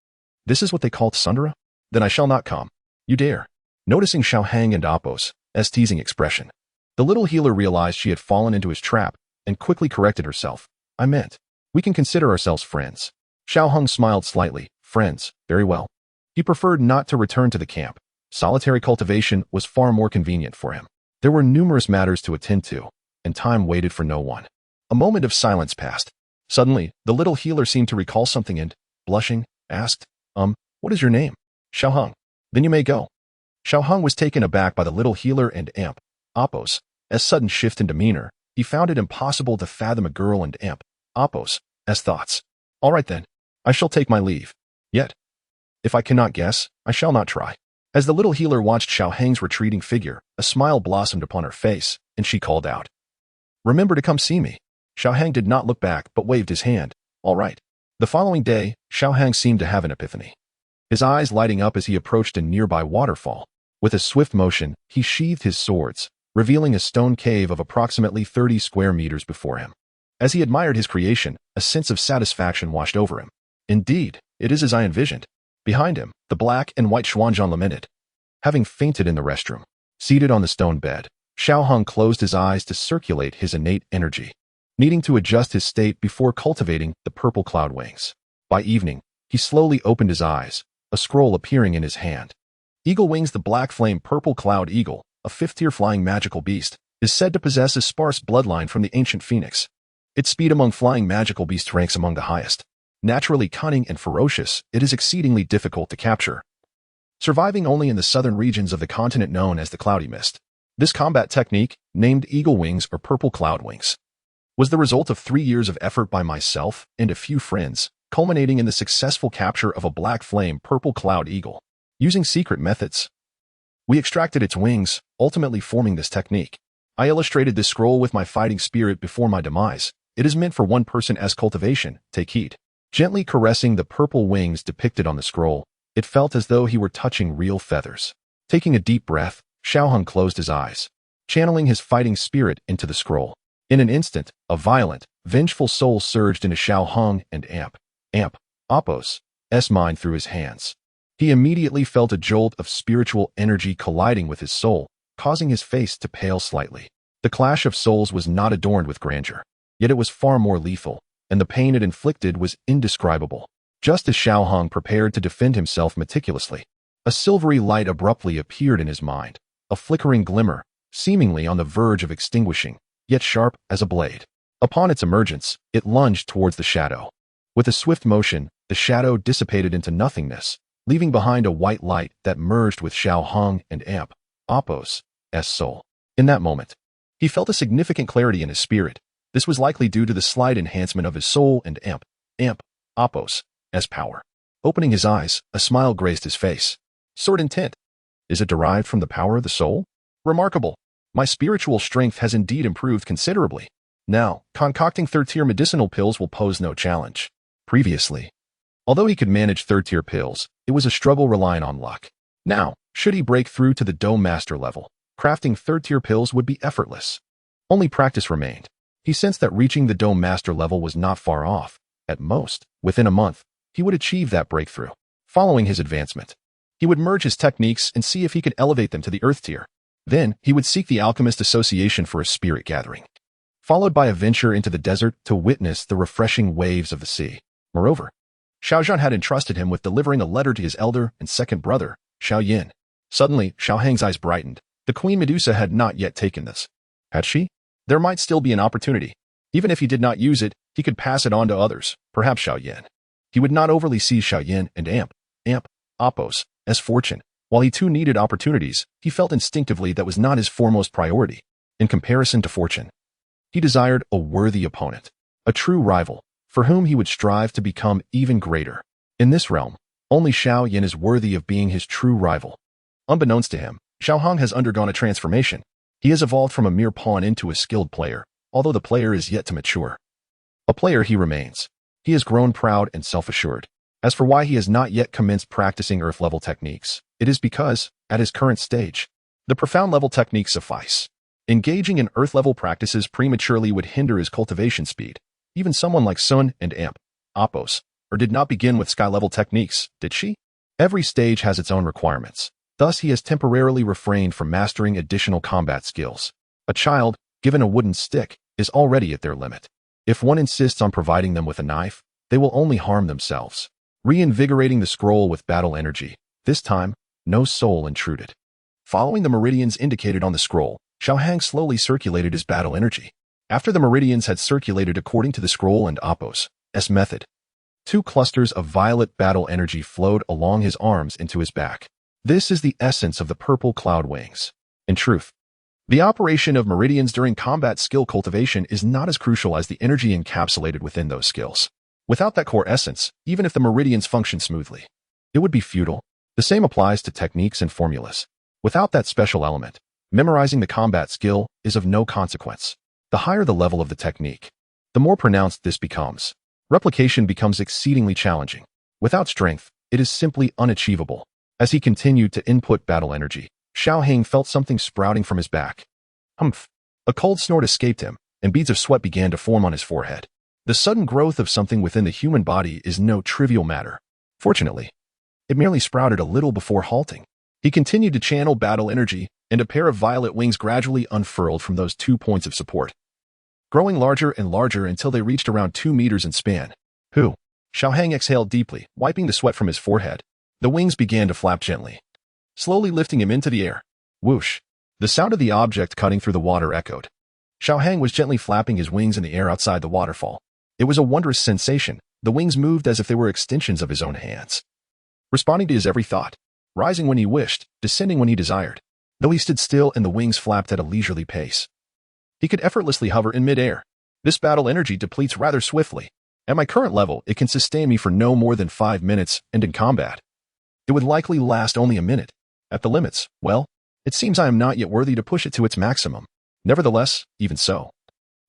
This is what they call tsundere? Then I shall not come. You dare. Noticing Xiao Hang and Appo's teasing expression, the little healer realized she had fallen into his trap and quickly corrected herself. I meant, we can consider ourselves friends. Xiao Hang smiled slightly. Friends, very well. He preferred not to return to the camp. Solitary cultivation was far more convenient for him. There were numerous matters to attend to, and time waited for no one. A moment of silence passed. Suddenly, the little healer seemed to recall something and, blushing, asked, what is your name? Xiao Hang. Then you may go. Xiao Hang was taken aback by the little healer and Appo's sudden shift in demeanor. He found it impossible to fathom a girl and Appo's thoughts. All right then, I shall take my leave. Yet, if I cannot guess, I shall not try. As the little healer watched Xiao Hang's retreating figure, a smile blossomed upon her face, and she called out, Remember to come see me. Xiao Hang did not look back but waved his hand. All right. The following day, Xiao Hang seemed to have an epiphany. His eyes lighting up as he approached a nearby waterfall. With a swift motion, he sheathed his swords, revealing a stone cave of approximately 30 square meters before him. As he admired his creation, a sense of satisfaction washed over him. Indeed, it is as I envisioned. Behind him, the black and white Xuanzhan lamented. Having fainted in the restroom, seated on the stone bed, Xiao Hang closed his eyes to circulate his innate energy, needing to adjust his state before cultivating the purple cloud wings. By evening, he slowly opened his eyes, a scroll appearing in his hand. Eagle Wings, the black flame purple cloud eagle, a 5th-tier flying magical beast, is said to possess a sparse bloodline from the ancient phoenix. Its speed among flying magical beasts ranks among the highest. Naturally cunning and ferocious, it is exceedingly difficult to capture, surviving only in the southern regions of the continent known as the Cloudy Mist. This combat technique, named Eagle Wings or Purple Cloud Wings, was the result of 3 years of effort by myself and a few friends, culminating in the successful capture of a black flame purple cloud eagle. Using secret methods, we extracted its wings, ultimately forming this technique. I illustrated this scroll with my fighting spirit before my demise. It is meant for one person as cultivation, take heed. Gently caressing the purple wings depicted on the scroll, it felt as though he were touching real feathers. Taking a deep breath, Xiao Hang closed his eyes, channeling his fighting spirit into the scroll. In an instant, a violent, vengeful soul surged into Xiao Hang and Appo's mind through his hands. He immediately felt a jolt of spiritual energy colliding with his soul, causing his face to pale slightly. The clash of souls was not adorned with grandeur, yet it was far more lethal, and the pain it inflicted was indescribable. Just as Xiao Hang prepared to defend himself meticulously, a silvery light abruptly appeared in his mind, a flickering glimmer, seemingly on the verge of extinguishing, yet sharp as a blade. Upon its emergence, it lunged towards the shadow. With a swift motion, the shadow dissipated into nothingness, leaving behind a white light that merged with Xiao Hang and Appo's soul. In that moment, he felt a significant clarity in his spirit. This was likely due to the slight enhancement of his soul and Appo's power. Opening his eyes, a smile graced his face. Sword intent. Is it derived from the power of the soul? Remarkable. My spiritual strength has indeed improved considerably. Now, concocting 3rd-tier medicinal pills will pose no challenge. Previously, although he could manage 3rd-tier pills, it was a struggle relying on luck. Now, should he break through to the Dou Master level, crafting 3rd-tier pills would be effortless. Only practice remained. He sensed that reaching the Dou Master level was not far off. At most, within a month, he would achieve that breakthrough. Following his advancement, he would merge his techniques and see if he could elevate them to the Earth tier. Then, he would seek the Alchemist Association for a spirit gathering, followed by a venture into the desert to witness the refreshing waves of the sea. Moreover, Xiaozhan had entrusted him with delivering a letter to his elder and second brother, Xiao Yin. Suddenly, Xiao Hang's eyes brightened. The Queen Medusa had not yet taken this. Had she? There might still be an opportunity. Even if he did not use it, he could pass it on to others, perhaps Xiao Yin. He would not overly seize Xiao Yin and Appo's as fortune. While he too needed opportunities, he felt instinctively that was not his foremost priority. In comparison to fortune, he desired a worthy opponent, a true rival, for whom he would strive to become even greater. In this realm, only Xiao Yin is worthy of being his true rival. Unbeknownst to him, Xiao Hong has undergone a transformation. He has evolved from a mere pawn into a skilled player, although the player is yet to mature. A player he remains. He has grown proud and self-assured. As for why he has not yet commenced practicing earth-level techniques, it is because, at his current stage, the profound-level techniques suffice. Engaging in earth-level practices prematurely would hinder his cultivation speed. Even someone like Sun and Amp, Appos, or did not begin with sky-level techniques, did she? Every stage has its own requirements. Thus, he has temporarily refrained from mastering additional combat skills. A child, given a wooden stick, is already at their limit. If one insists on providing them with a knife, they will only harm themselves. Reinvigorating the scroll with battle energy. This time, no soul intruded. Following the meridians indicated on the scroll, Xiao Hang slowly circulated his battle energy. After the meridians had circulated according to the scroll and Appos' method, 2 clusters of violet battle energy flowed along his arms into his back. This is the essence of the purple cloud wings. In truth, the operation of meridians during combat skill cultivation is not as crucial as the energy encapsulated within those skills. Without that core essence, even if the meridians function smoothly, it would be futile. The same applies to techniques and formulas. Without that special element, memorizing the combat skill is of no consequence. The higher the level of the technique, the more pronounced this becomes. Replication becomes exceedingly challenging. Without strength, it is simply unachievable. As he continued to input battle energy, Xiao Hang felt something sprouting from his back. Humph! A cold snort escaped him, and beads of sweat began to form on his forehead. The sudden growth of something within the human body is no trivial matter. Fortunately, it merely sprouted a little before halting. He continued to channel battle energy, and a pair of violet wings gradually unfurled from those 2 points of support, growing larger and larger until they reached around 2 meters in span. Xiao Hang exhaled deeply, wiping the sweat from his forehead. The wings began to flap gently, slowly lifting him into the air. Whoosh! The sound of the object cutting through the water echoed. Xiao Hang was gently flapping his wings in the air outside the waterfall. It was a wondrous sensation. The wings moved as if they were extensions of his own hands, responding to his every thought, rising when he wished, descending when he desired. Though he stood still and the wings flapped at a leisurely pace, he could effortlessly hover in mid-air. This battle energy depletes rather swiftly. At my current level, it can sustain me for no more than 5 minutes, and in combat, it would likely last only a minute. At the limits, well, it seems I am not yet worthy to push it to its maximum. Nevertheless, even so,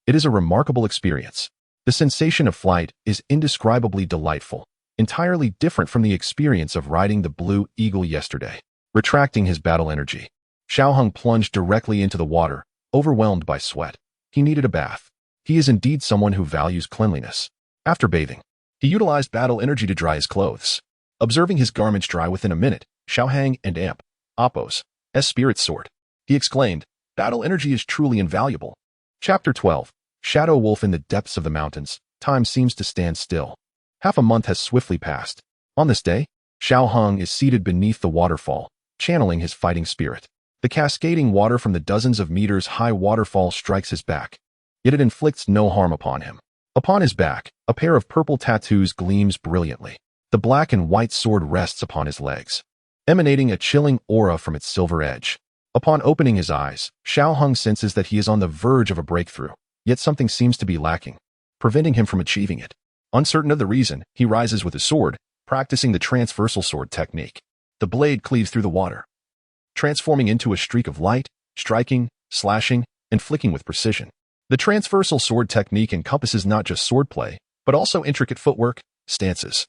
it is a remarkable experience. The sensation of flight is indescribably delightful, entirely different from the experience of riding the blue eagle yesterday. Retracting his battle energy, Xiao Hang plunged directly into the water, overwhelmed by sweat. He needed a bath. He is indeed someone who values cleanliness. After bathing, he utilized battle energy to dry his clothes. Observing his garments dry within a minute, Xiao Hang and Amp, Appos' spirit soared. He exclaimed, "Battle energy is truly invaluable." Chapter 12. Shadow Wolf in the depths of the mountains. Time seems to stand still. Half a month has swiftly passed. On this day, Xiao Hang is seated beneath the waterfall, channeling his fighting spirit. The cascading water from the dozens of meters high waterfall strikes his back, yet it inflicts no harm upon him. Upon his back, a pair of purple tattoos gleams brilliantly. The black and white sword rests upon his legs, emanating a chilling aura from its silver edge. Upon opening his eyes, Xiao Hang senses that he is on the verge of a breakthrough, yet something seems to be lacking, preventing him from achieving it. Uncertain of the reason, he rises with his sword, practicing the transversal sword technique. The blade cleaves through the water, transforming into a streak of light, striking, slashing, and flicking with precision. The transversal sword technique encompasses not just swordplay, but also intricate footwork, stances,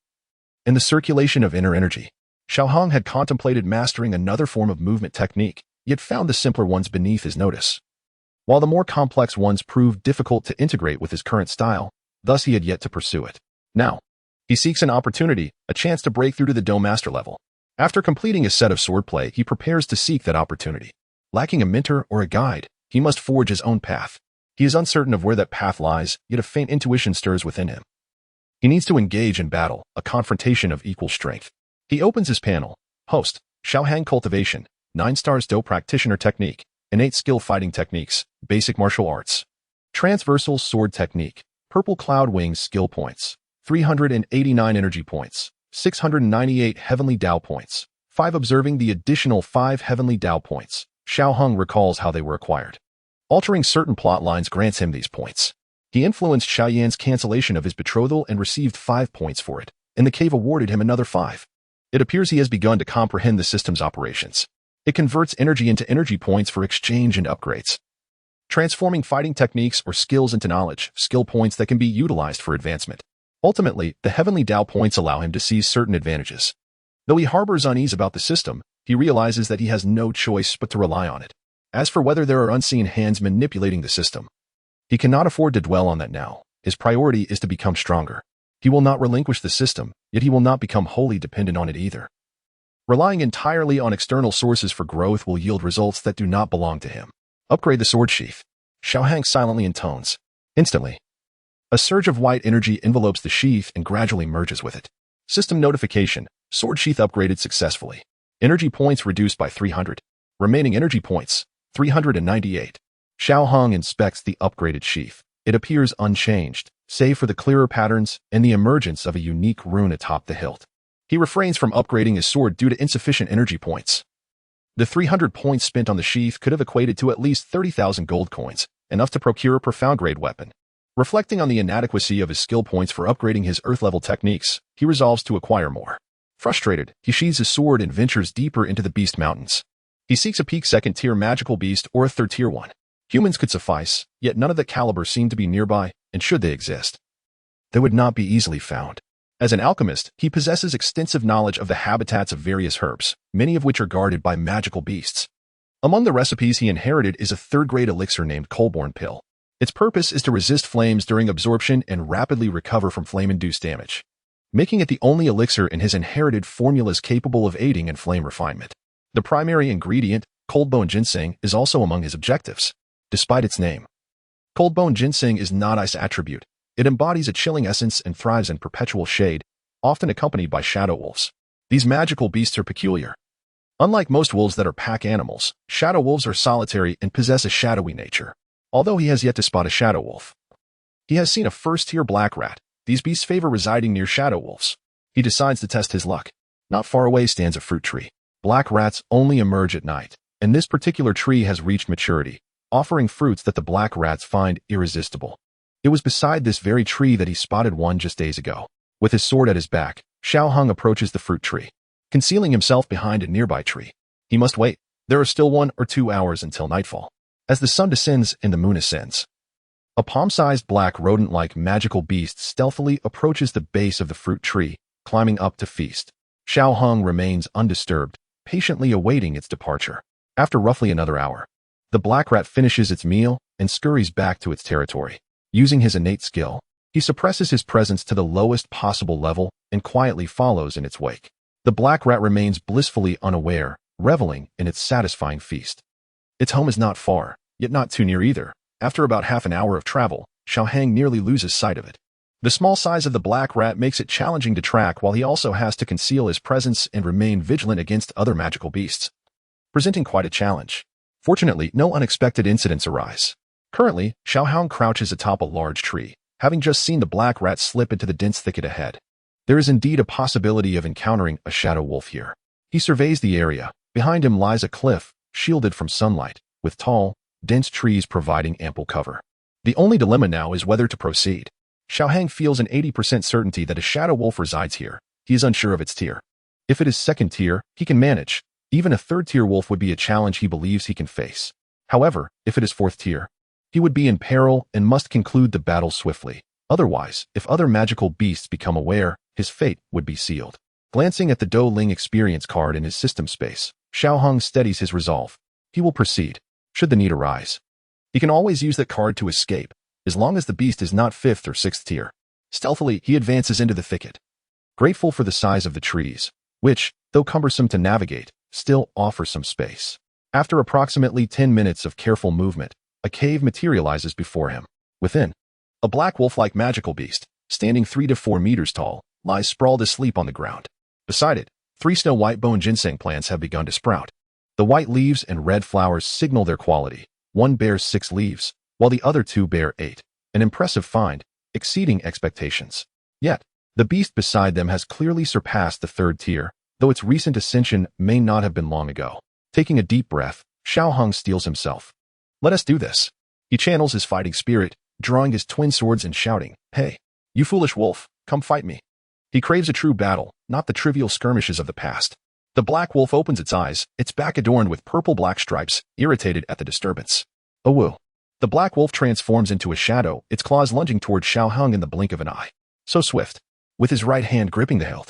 and the circulation of inner energy. Xiao Hang had contemplated mastering another form of movement technique, yet found the simpler ones beneath his notice, while the more complex ones proved difficult to integrate with his current style. Thus he had yet to pursue it. Now, he seeks an opportunity, a chance to break through to the Dou Master level. After completing a set of swordplay, he prepares to seek that opportunity. Lacking a mentor or a guide, he must forge his own path. He is uncertain of where that path lies, yet a faint intuition stirs within him. He needs to engage in battle, a confrontation of equal strength. He opens his panel. Host, Xiao Hang Cultivation, 9 stars Dou Practitioner Technique, Innate Skill Fighting Techniques, Basic Martial Arts. Transversal Sword Technique, Purple Cloud Wings Skill Points, 389 Energy Points, 698 Heavenly Dao Points, 5. Observing the additional 5 heavenly Dao points. Xiao Hong recalls how they were acquired. Altering certain plot lines grants him these points. He influenced Xiaoyan's cancellation of his betrothal and received 5 points for it, and the cave awarded him another 5. It appears he has begun to comprehend the system's operations. It converts energy into energy points for exchange and upgrades, transforming fighting techniques or skills into knowledge, skill points that can be utilized for advancement. Ultimately, the heavenly Dao points allow him to seize certain advantages. Though he harbors unease about the system, he realizes that he has no choice but to rely on it. As for whether there are unseen hands manipulating the system, he cannot afford to dwell on that now. His priority is to become stronger. He will not relinquish the system, yet he will not become wholly dependent on it either. Relying entirely on external sources for growth will yield results that do not belong to him. Upgrade the sword sheath. Xiao Hang silently intones. Instantly, a surge of white energy envelopes the sheath and gradually merges with it. System notification. Sword sheath upgraded successfully. Energy points reduced by 300. Remaining energy points, 398. Xiao Hong inspects the upgraded sheath. It appears unchanged, save for the clearer patterns and the emergence of a unique rune atop the hilt. He refrains from upgrading his sword due to insufficient energy points. The 300 points spent on the sheath could have equated to at least 30,000 gold coins, enough to procure a profound-grade weapon. Reflecting on the inadequacy of his skill points for upgrading his earth-level techniques, he resolves to acquire more. Frustrated, he sheathes his sword and ventures deeper into the beast mountains. He seeks a peak second-tier magical beast or a third-tier one. Humans could suffice, yet none of that caliber seem to be nearby, and should they exist, they would not be easily found. As an alchemist, he possesses extensive knowledge of the habitats of various herbs, many of which are guarded by magical beasts. Among the recipes he inherited is a third-grade elixir named Coalborn Pill. Its purpose is to resist flames during absorption and rapidly recover from flame-induced damage, making it the only elixir in his inherited formulas capable of aiding in flame refinement. The primary ingredient, cold bone ginseng, is also among his objectives. Despite its name, cold bone ginseng is not ice attribute. It embodies a chilling essence and thrives in perpetual shade, often accompanied by shadow wolves. These magical beasts are peculiar. Unlike most wolves that are pack animals, shadow wolves are solitary and possess a shadowy nature. Although he has yet to spot a shadow wolf, he has seen a first-tier black rat. These beasts favor residing near shadow wolves. He decides to test his luck. Not far away stands a fruit tree. Black rats only emerge at night, and this particular tree has reached maturity, offering fruits that the black rats find irresistible. It was beside this very tree that he spotted one just days ago. With his sword at his back, Xiao Hong approaches the fruit tree, concealing himself behind a nearby tree. He must wait. There are still 1 or 2 hours until nightfall. As the sun descends and the moon ascends, a palm-sized black rodent-like magical beast stealthily approaches the base of the fruit tree, climbing up to feast. Xiao Hong remains undisturbed, patiently awaiting its departure. After roughly another hour, the black rat finishes its meal and scurries back to its territory. Using his innate skill, he suppresses his presence to the lowest possible level and quietly follows in its wake. The black rat remains blissfully unaware, reveling in its satisfying feast. Its home is not far, yet not too near either. After about half an hour of travel, Xiao Hang nearly loses sight of it. The small size of the black rat makes it challenging to track, while he also has to conceal his presence and remain vigilant against other magical beasts, presenting quite a challenge. Fortunately, no unexpected incidents arise. Currently, Xiao Hang crouches atop a large tree, having just seen the black rat slip into the dense thicket ahead. There is indeed a possibility of encountering a shadow wolf here. He surveys the area. Behind him lies a cliff, shielded from sunlight, with tall, dense trees providing ample cover. The only dilemma now is whether to proceed. Xiao Hang feels an 80% certainty that a shadow wolf resides here. He is unsure of its tier. If it is second tier, he can manage. Even a third-tier wolf would be a challenge he believes he can face. However, if it is fourth tier, he would be in peril and must conclude the battle swiftly. Otherwise, if other magical beasts become aware, his fate would be sealed. Glancing at the Dou Ling experience card in his system space, Xiao Hong steadies his resolve. He will proceed, should the need arise. He can always use that card to escape, as long as the beast is not 5th or 6th tier. Stealthily, he advances into the thicket, grateful for the size of the trees, which, though cumbersome to navigate, still offer some space. After approximately 10 minutes of careful movement, a cave materializes before him. Within, a black wolf-like magical beast, standing 3 to 4 meters tall, lies sprawled asleep on the ground. Beside it, 3 snow-white bone ginseng plants have begun to sprout. The white leaves and red flowers signal their quality. One bears 6 leaves, while the other 2 bear 8. An impressive find, exceeding expectations. Yet, the beast beside them has clearly surpassed the 3rd tier, though its recent ascension may not have been long ago. Taking a deep breath, Xiao Hong steels himself. Let us do this. He channels his fighting spirit, drawing his twin swords and shouting, "Hey, you foolish wolf, come fight me." He craves a true battle, not the trivial skirmishes of the past. The black wolf opens its eyes, its back adorned with purple-black stripes, irritated at the disturbance. Oh woo. The black wolf transforms into a shadow, its claws lunging toward Xiao Hong in the blink of an eye. So swift. With his right hand gripping the hilt,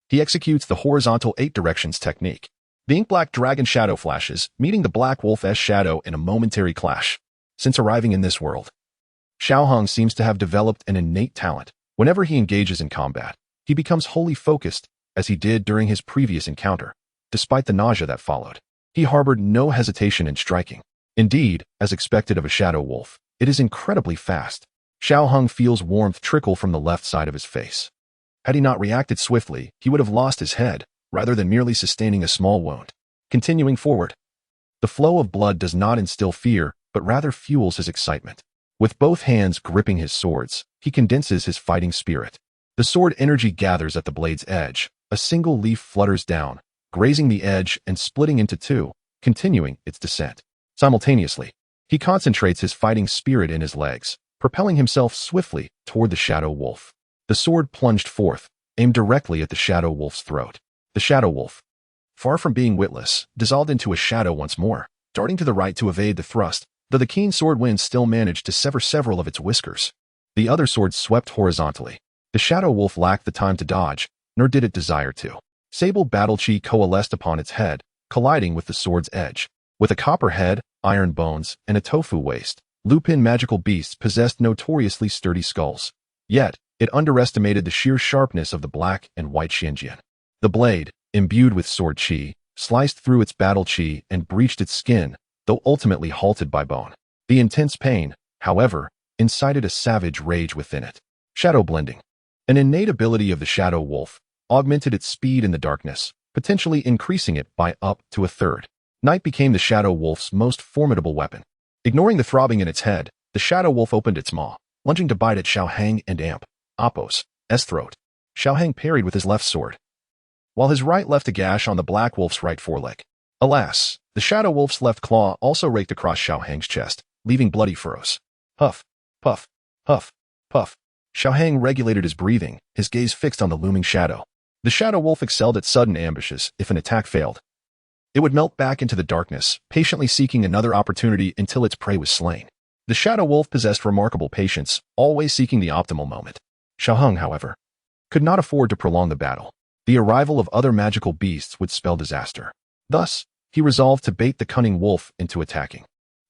he executes the horizontal 8 directions technique. The ink-black dragon shadow flashes, meeting the black wolf's shadow in a momentary clash. Since arriving in this world, Xiao Hong seems to have developed an innate talent. Whenever he engages in combat, he becomes wholly focused, as he did during his previous encounter. Despite the nausea that followed, he harbored no hesitation in striking. Indeed, as expected of a shadow wolf, it is incredibly fast. Xiao Hong feels warmth trickle from the left side of his face. Had he not reacted swiftly, he would have lost his head, rather than merely sustaining a small wound. Continuing forward, the flow of blood does not instill fear, but rather fuels his excitement. With both hands gripping his swords, he condenses his fighting spirit. The sword energy gathers at the blade's edge. A single leaf flutters down, grazing the edge and splitting into 2, continuing its descent. Simultaneously, he concentrates his fighting spirit in his legs, propelling himself swiftly toward the shadow wolf. The sword plunged forth, aimed directly at the shadow wolf's throat. The shadow wolf, far from being witless, dissolved into a shadow once more, darting to the right to evade the thrust, though the keen sword wind still managed to sever several of its whiskers. The other sword swept horizontally. The shadow wolf lacked the time to dodge, nor did it desire to. Sable Dou Qi coalesced upon its head, colliding with the sword's edge. With a copper head, iron bones, and a tofu waist, Lupin magical beasts possessed notoriously sturdy skulls. Yet, it underestimated the sheer sharpness of the black and white Xianjian. The blade, imbued with sword qi, sliced through its battle qi and breached its skin, though ultimately halted by bone. The intense pain, however, incited a savage rage within it. Shadow blending. An innate ability of the shadow wolf, augmented its speed in the darkness, potentially increasing it by up to a third. Night became the shadow wolf's most formidable weapon. Ignoring the throbbing in its head, the shadow wolf opened its maw, lunging to bite at Xiao Hang and Appo's throat. Xiao Hang parried with his left sword, while his right left a gash on the black wolf's right foreleg. Alas, the shadow wolf's left claw also raked across Xiao Hang's chest, leaving bloody furrows. Huff, puff, huff, puff. Xiao Hang regulated his breathing, his gaze fixed on the looming shadow. The shadow wolf excelled at sudden ambushes. If an attack failed, it would melt back into the darkness, patiently seeking another opportunity until its prey was slain. The shadow wolf possessed remarkable patience, always seeking the optimal moment. Xiao Hang, however, could not afford to prolong the battle. The arrival of other magical beasts would spell disaster. Thus, he resolved to bait the cunning wolf into attacking.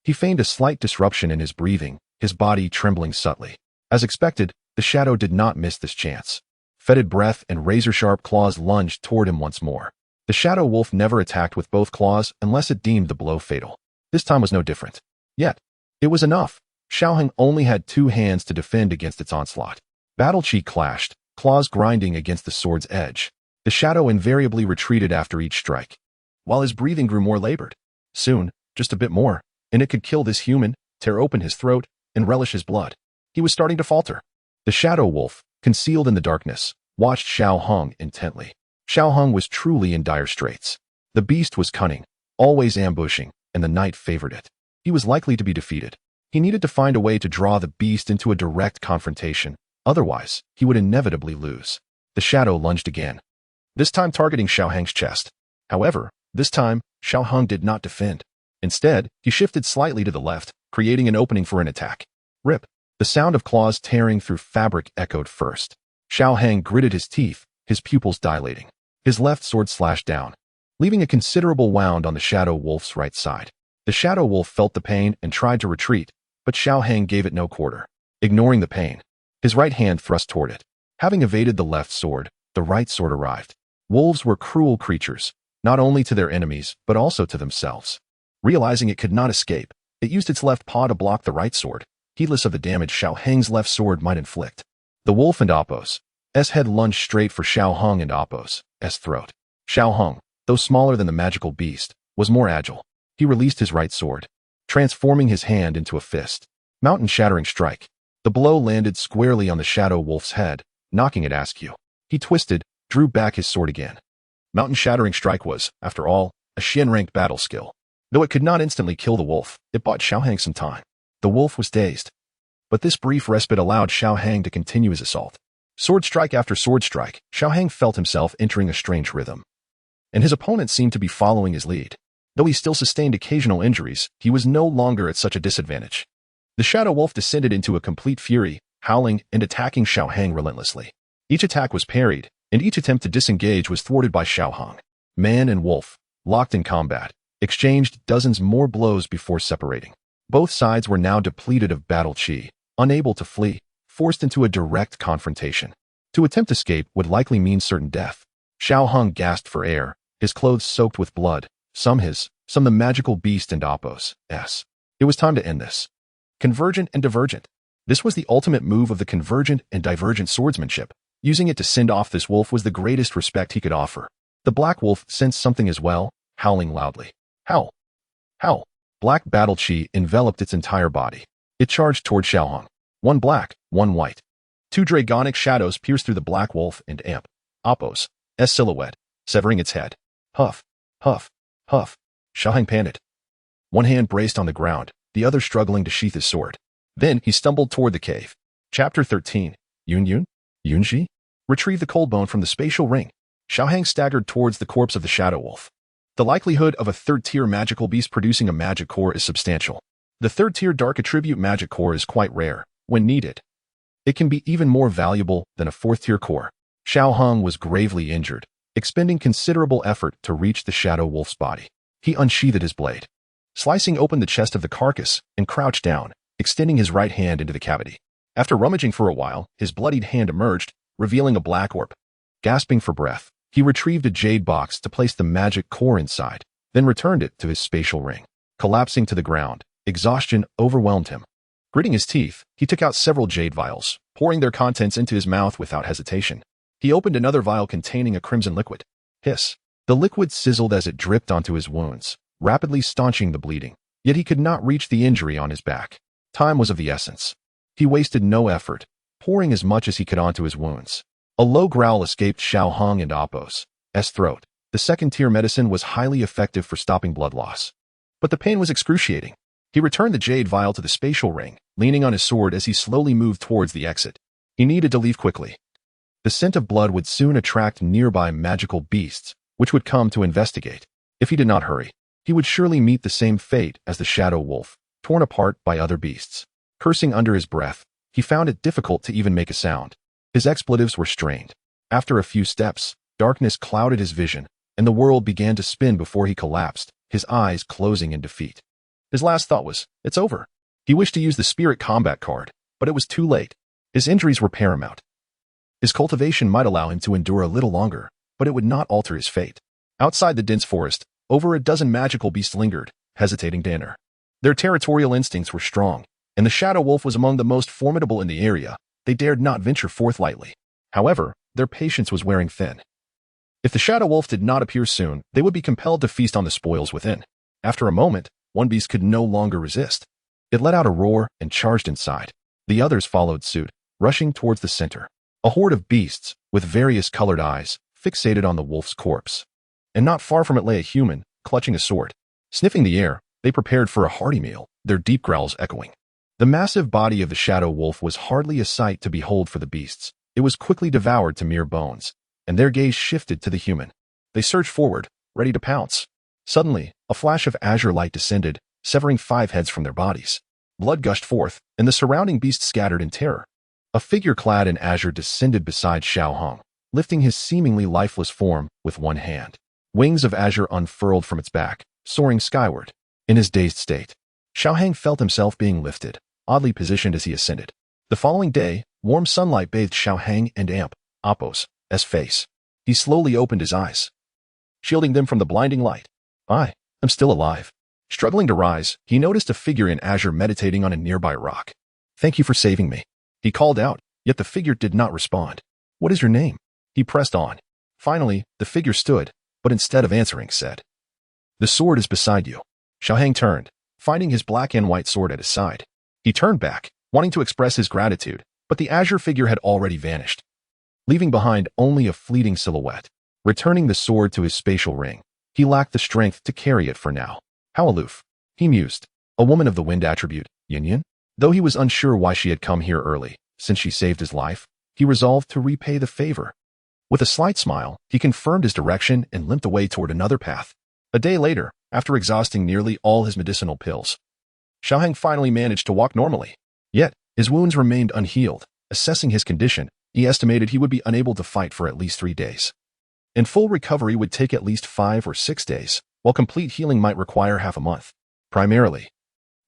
He feigned a slight disruption in his breathing, his body trembling subtly. As expected, the shadow did not miss this chance. Fetid breath and razor-sharp claws lunged toward him once more. The shadow wolf never attacked with both claws unless it deemed the blow fatal. This time was no different. Yet, it was enough. Xiao Hang only had 2 hands to defend against its onslaught. Battle qi clashed, claws grinding against the sword's edge. The shadow invariably retreated after each strike, while his breathing grew more labored. Soon, just a bit more, and it could kill this human, tear open his throat, and relish his blood. He was starting to falter. The shadow wolf, concealed in the darkness, watched Xiao Hong intently. Xiao Hong was truly in dire straits. The beast was cunning, always ambushing, and the night favored it. He was likely to be defeated. He needed to find a way to draw the beast into a direct confrontation. Otherwise, he would inevitably lose. The shadow lunged again, this time targeting Xiao Hang's chest. However, this time, Xiao Hong did not defend. Instead, he shifted slightly to the left, creating an opening for an attack. Rip. The sound of claws tearing through fabric echoed first. Xiao Hang gritted his teeth, his pupils dilating. His left sword slashed down, leaving a considerable wound on the shadow wolf's right side. The shadow wolf felt the pain and tried to retreat, but Xiao Hang gave it no quarter. Ignoring the pain, his right hand thrust toward it. Having evaded the left sword, the right sword arrived. Wolves were cruel creatures, not only to their enemies, but also to themselves. Realizing it could not escape, it used its left paw to block the right sword, heedless of the damage Xiao Hang's left sword might inflict. The wolf and Appo's head lunged straight for Xiao Hong and Appo's throat. Xiao Hong, though smaller than the magical beast, was more agile. He released his right sword, transforming his hand into a fist. Mountain-shattering strike. The blow landed squarely on the shadow wolf's head, knocking it askew. He twisted, drew back his sword again. Mountain-shattering strike was, after all, a Xian-ranked battle skill. Though it could not instantly kill the wolf, it bought Xiaohang some time. The wolf was dazed. But this brief respite allowed Xiaohang to continue his assault. Sword strike after sword strike, Xiaohang felt himself entering a strange rhythm. And his opponent seemed to be following his lead. Though he still sustained occasional injuries, he was no longer at such a disadvantage. The shadow wolf descended into a complete fury, howling and attacking Xiaohang relentlessly. Each attack was parried, and each attempt to disengage was thwarted by Xiaohang. Man and wolf, locked in combat, exchanged dozens more blows before separating. Both sides were now depleted of battle qi, unable to flee, forced into a direct confrontation. To attempt escape would likely mean certain death. Xiaohang gasped for air, his clothes soaked with blood, some the magical beast and Oppos. It was time to end this. Convergent and divergent. This was the ultimate move of the convergent and divergent swordsmanship. Using it to send off this wolf was the greatest respect he could offer. The black wolf sensed something as well, howling loudly. Howl! Howl! Black battle qi enveloped its entire body. It charged toward Xiaohang. One black, one white. Two dragonic shadows pierced through the black wolf and Oppos' silhouette, severing its head. Huff! Huff! Huff! Xiaohang panted. One hand braced on the ground, the other struggling to sheath his sword. Then he stumbled toward the cave. Chapter 13. Yunji? Retrieve the cold bone from the spatial ring. Xiaohang staggered towards the corpse of the shadow wolf. The likelihood of a third-tier magical beast producing a magic core is substantial. The third-tier dark attribute magic core is quite rare, when needed. It can be even more valuable than a fourth-tier core. Xiaohang was gravely injured, expending considerable effort to reach the shadow wolf's body. He unsheathed his blade, slicing open the chest of the carcass, and crouched down, extending his right hand into the cavity. After rummaging for a while, his bloodied hand emerged, revealing a black orb. Gasping for breath, he retrieved a jade box to place the magic core inside, then returned it to his spatial ring. Collapsing to the ground, exhaustion overwhelmed him. Gritting his teeth, he took out several jade vials, pouring their contents into his mouth without hesitation. He opened another vial containing a crimson liquid. Hiss! The liquid sizzled as it dripped onto his wounds, rapidly staunching the bleeding. Yet he could not reach the injury on his back. Time was of the essence. He wasted no effort, pouring as much as he could onto his wounds. A low growl escaped Xiaohang and Oppos' throat. The second-tier medicine was highly effective for stopping blood loss. But the pain was excruciating. He returned the jade vial to the spatial ring, leaning on his sword as he slowly moved towards the exit. He needed to leave quickly. The scent of blood would soon attract nearby magical beasts, which would come to investigate. If he did not hurry, he would surely meet the same fate as the shadow wolf, torn apart by other beasts. Cursing under his breath, he found it difficult to even make a sound. His expletives were strained. After a few steps, darkness clouded his vision, and the world began to spin before he collapsed, his eyes closing in defeat. His last thought was, it's over. He wished to use the spirit combat card, but it was too late. His injuries were paramount. His cultivation might allow him to endure a little longer, but it would not alter his fate. Outside the dense forest, over a dozen magical beasts lingered, hesitating to enter. Their territorial instincts were strong, and the shadow wolf was among the most formidable in the area. They dared not venture forth lightly. However, their patience was wearing thin. If the shadow wolf did not appear soon, they would be compelled to feast on the spoils within. After a moment, one beast could no longer resist. It let out a roar and charged inside. The others followed suit, rushing towards the center. A horde of beasts, with various colored eyes, fixated on the wolf's corpse. And not far from it lay a human, clutching a sword. Sniffing the air, they prepared for a hearty meal, their deep growls echoing. The massive body of the shadow wolf was hardly a sight to behold for the beasts. It was quickly devoured to mere bones, and their gaze shifted to the human. They surged forward, ready to pounce. Suddenly, a flash of azure light descended, severing 5 heads from their bodies. Blood gushed forth, and the surrounding beasts scattered in terror. A figure clad in azure descended beside Xiaohang, lifting his seemingly lifeless form with one hand. Wings of azure unfurled from its back, soaring skyward. In his dazed state, Xiaohang felt himself being lifted, oddly positioned as he ascended. The following day, warm sunlight bathed Xiaohang and Oppos' face. He slowly opened his eyes, shielding them from the blinding light. I am still alive. Struggling to rise, he noticed a figure in azure meditating on a nearby rock. Thank you for saving me, he called out, yet the figure did not respond. What is your name? He pressed on. Finally, the figure stood, but instead of answering said, The sword is beside you. Xiaohang turned, finding his black and white sword at his side. He turned back, wanting to express his gratitude, but the azure figure had already vanished, leaving behind only a fleeting silhouette. returning the sword to his spatial ring. He lacked the strength to carry it for now. How aloof, he mused. A woman of the wind attribute, Yin? Though he was unsure why she had come here early, since she saved his life, he resolved to repay the favor. With a slight smile, he confirmed his direction and limped away toward another path. A day later, after exhausting nearly all his medicinal pills, Xiaohang finally managed to walk normally. Yet, his wounds remained unhealed. Assessing his condition, he estimated he would be unable to fight for at least 3 days. And full recovery would take at least 5 or 6 days, while complete healing might require half a month. Primarily,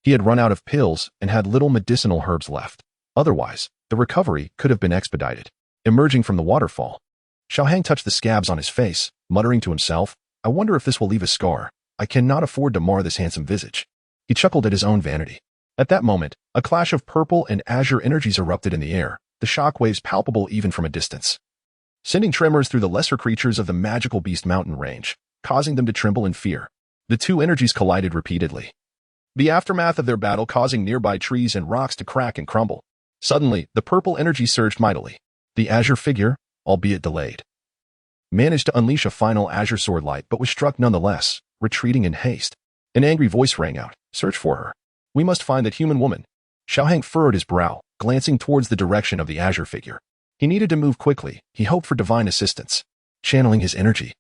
he had run out of pills and had little medicinal herbs left. Otherwise, the recovery could have been expedited. Emerging from the waterfall, Xiaohang touched the scabs on his face, muttering to himself, I wonder if this will leave a scar. I cannot afford to mar this handsome visage. He chuckled at his own vanity. At that moment, a clash of purple and azure energies erupted in the air, the shock waves palpable even from a distance, sending tremors through the lesser creatures of the magical beast mountain range, causing them to tremble in fear. The two energies collided repeatedly, the aftermath of their battle causing nearby trees and rocks to crack and crumble. Suddenly, the purple energy surged mightily. The azure figure, albeit delayed, managed to unleash a final azure sword light but was struck nonetheless, retreating in haste. An angry voice rang out, search for her. We must find that human woman. Xiaohang furrowed his brow, glancing towards the direction of the azure figure. He needed to move quickly. He hoped for divine assistance. Channeling his energy,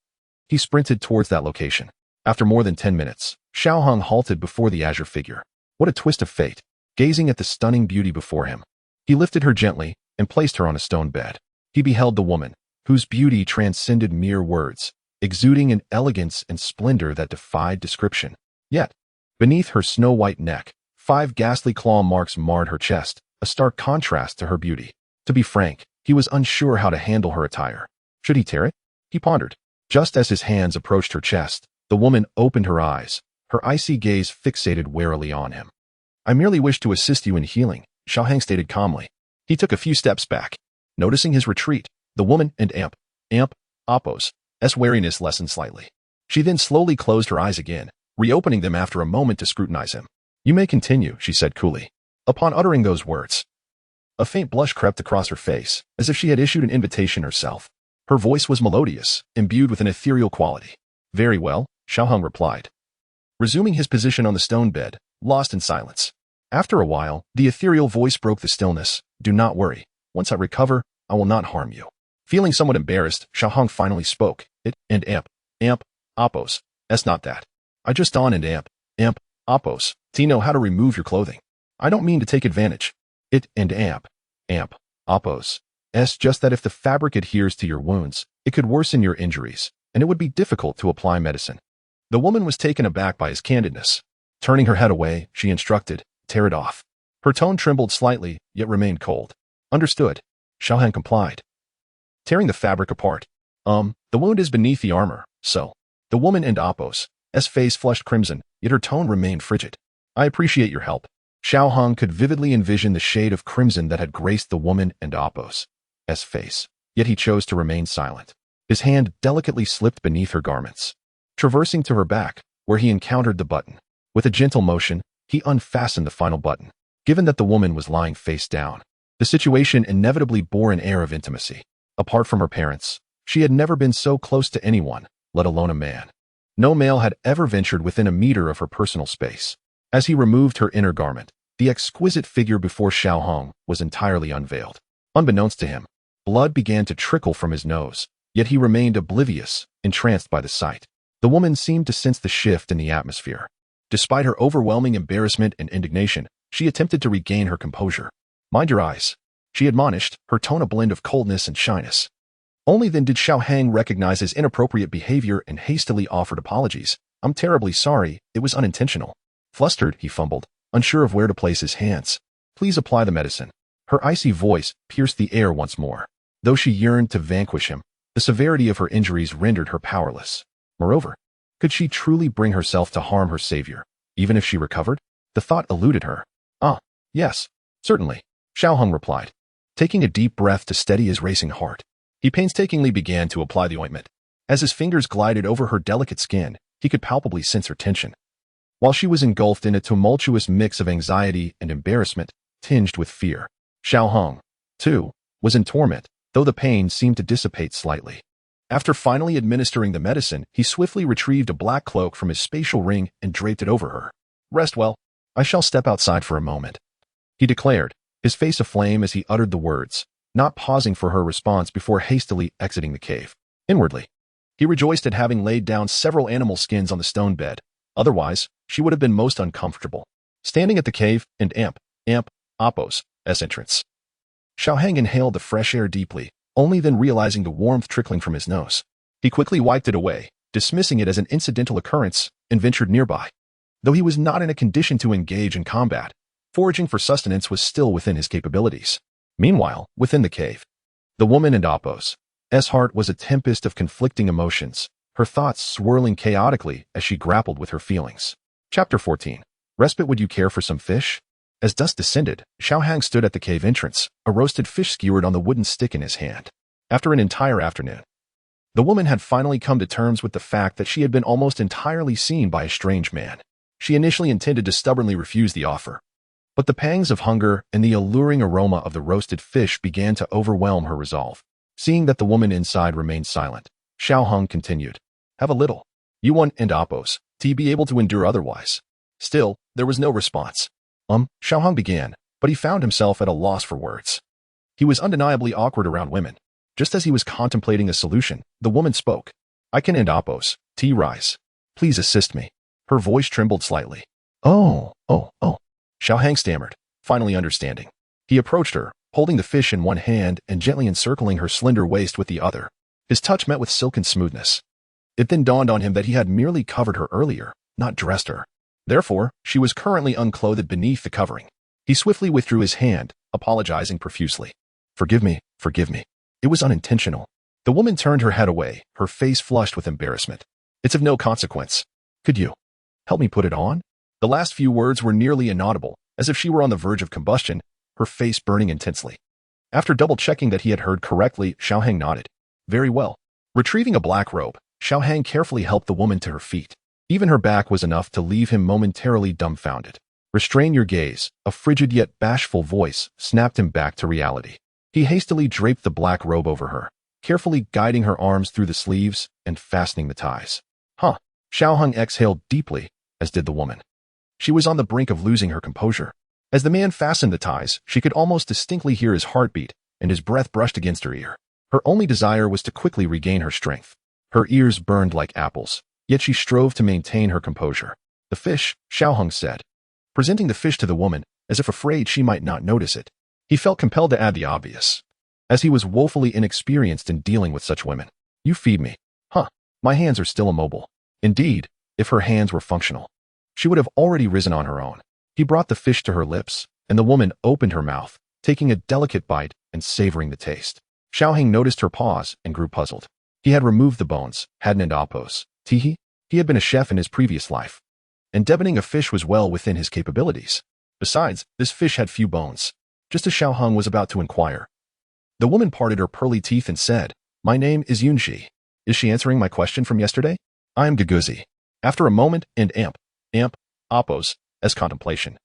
he sprinted towards that location. After more than 10 minutes, Xiaohang halted before the azure figure. What a twist of fate. Gazing at the stunning beauty before him, he lifted her gently and placed her on a stone bed. He beheld the woman, whose beauty transcended mere words, exuding an elegance and splendor that defied description. Yet, beneath her snow-white neck, 5 ghastly claw marks marred her chest, a stark contrast to her beauty. To be frank, he was unsure how to handle her attire. Should he tear it? He pondered. Just as his hands approached her chest, the woman opened her eyes, her icy gaze fixated warily on him. I merely wish to assist you in healing, Xiaohang stated calmly. He took a few steps back. Noticing his retreat, the woman and Appo's wariness lessened slightly. She then slowly closed her eyes again, reopening them after a moment to scrutinize him. You may continue, she said coolly. Upon uttering those words, a faint blush crept across her face, as if she had issued an invitation herself. Her voice was melodious, imbued with an ethereal quality. Very well, Xiaohang replied, resuming his position on the stone bed, lost in silence. After a while, the ethereal voice broke the stillness. Do not worry. Once I recover, I will not harm you. Feeling somewhat embarrassed, Xiaohang finally spoke. Appo's. That's not that. I just on and Appo's. Do you know how to remove your clothing? I don't mean to take advantage. Appo's. Just that if the fabric adheres to your wounds, it could worsen your injuries, and it would be difficult to apply medicine. The woman was taken aback by his candidness. Turning her head away, she instructed, tear it off. Her tone trembled slightly, yet remained cold. Understood. Xiaohang complied, tearing the fabric apart. The wound is beneath the armor, so. The woman and Appo's face flushed crimson, yet her tone remained frigid. I appreciate your help. Xiaohang could vividly envision the shade of crimson that had graced the woman and Appo's face, yet he chose to remain silent. His hand delicately slipped beneath her garments, traversing to her back, where he encountered the button. With a gentle motion, he unfastened the final button. Given that the woman was lying face down, the situation inevitably bore an air of intimacy. Apart from her parents, she had never been so close to anyone, let alone a man. No male had ever ventured within a meter of her personal space. As he removed her inner garment, the exquisite figure before Xiaohang was entirely unveiled. Unbeknownst to him, blood began to trickle from his nose, yet he remained oblivious, entranced by the sight. The woman seemed to sense the shift in the atmosphere. Despite her overwhelming embarrassment and indignation, she attempted to regain her composure. Mind your eyes, she admonished, her tone a blend of coldness and shyness. Only then did Xiaohang recognize his inappropriate behavior and hastily offered apologies. I'm terribly sorry, it was unintentional. Flustered, he fumbled, unsure of where to place his hands. Please apply the medicine. Her icy voice pierced the air once more. Though she yearned to vanquish him, the severity of her injuries rendered her powerless. Moreover, could she truly bring herself to harm her savior, even if she recovered? The thought eluded her. Yes, certainly, Xiaohang replied, taking a deep breath to steady his racing heart. He painstakingly began to apply the ointment. As his fingers glided over her delicate skin, he could palpably sense her tension. While she was engulfed in a tumultuous mix of anxiety and embarrassment, tinged with fear, Xiaohang, too, was in torment, though the pain seemed to dissipate slightly. After finally administering the medicine, he swiftly retrieved a black cloak from his spatial ring and draped it over her. Rest well. I shall step outside for a moment, he declared, his face aflame as he uttered the words, not pausing for her response before hastily exiting the cave. Inwardly, he rejoiced at having laid down several animal skins on the stone bed. Otherwise, she would have been most uncomfortable. Standing at the cave and Appo's entrance, Xiaohang inhaled the fresh air deeply, only then realizing the warmth trickling from his nose. He quickly wiped it away, dismissing it as an incidental occurrence, and ventured nearby. Though he was not in a condition to engage in combat, foraging for sustenance was still within his capabilities. Meanwhile, within the cave, the woman in Appo's heart was a tempest of conflicting emotions, her thoughts swirling chaotically as she grappled with her feelings. Chapter 14. Respite. Would you care for some fish? As dusk descended, Xiaohang stood at the cave entrance, a roasted fish skewered on the wooden stick in his hand. After an entire afternoon, the woman had finally come to terms with the fact that she had been almost entirely seen by a strange man. She initially intended to stubbornly refuse the offer, but the pangs of hunger and the alluring aroma of the roasted fish began to overwhelm her resolve. Seeing that the woman inside remained silent, Xiaohang continued, "Have a little. You want and Appo's to be able to endure otherwise." Still, there was no response. Xiaohang began, but he found himself at a loss for words. He was undeniably awkward around women. Just as he was contemplating a solution, the woman spoke. "I can end Appo's tea rise. Please assist me." Her voice trembled slightly. Oh. Xiaohang stammered, finally understanding. He approached her, holding the fish in one hand and gently encircling her slender waist with the other. His touch met with silken smoothness. It then dawned on him that he had merely covered her earlier, not dressed her. Therefore, she was currently unclothed beneath the covering. He swiftly withdrew his hand, apologizing profusely. Forgive me. It was unintentional." The woman turned her head away, her face flushed with embarrassment. "It's of no consequence. Could you help me put it on?" The last few words were nearly inaudible, as if she were on the verge of combustion, her face burning intensely. After double-checking that he had heard correctly, Xiaohang nodded. "Very well." Retrieving a black robe, Xiaohang carefully helped the woman to her feet. Even her back was enough to leave him momentarily dumbfounded. "Restrain your gaze," a frigid yet bashful voice snapped him back to reality. He hastily draped the black robe over her, carefully guiding her arms through the sleeves and fastening the ties. Xiaohang exhaled deeply, as did the woman. She was on the brink of losing her composure. As the man fastened the ties, she could almost distinctly hear his heartbeat, and his breath brushed against her ear. Her only desire was to quickly regain her strength. Her ears burned like apples, yet she strove to maintain her composure. "The fish," Xiaohang said, presenting the fish to the woman, as if afraid she might not notice it. He felt compelled to add the obvious, as he was woefully inexperienced in dealing with such women. "You feed me." My hands are still immobile." Indeed, if her hands were functional, she would have already risen on her own. He brought the fish to her lips, and the woman opened her mouth, taking a delicate bite and savoring the taste. Xiaohang noticed her pause and grew puzzled. He had removed the bones, hadn't Appo's tea. He had been a chef in his previous life, and deboning a fish was well within his capabilities. Besides, this fish had few bones. Just as Xiaohang was about to inquire, the woman parted her pearly teeth and said, "My name is Yunji. Is she answering my question from yesterday?" "I am Guguzi." After a moment and Appo's contemplation,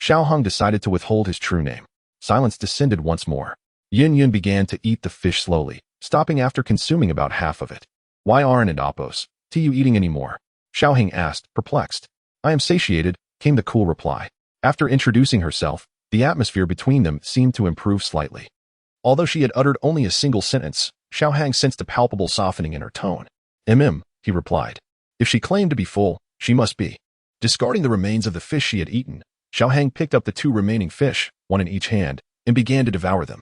Xiaohang decided to withhold his true name. Silence descended once more. Yun began to eat the fish slowly, stopping after consuming about half of it. "Why aren't Appo's tea you eating any more?" Xiaohang asked, perplexed. "I am satiated," came the cool reply. After introducing herself, the atmosphere between them seemed to improve slightly. Although she had uttered only a single sentence, Xiaohang sensed a palpable softening in her tone. He replied. If she claimed to be full, she must be. Discarding the remains of the fish she had eaten, Xiaohang picked up the 2 remaining fish, one in each hand, and began to devour them.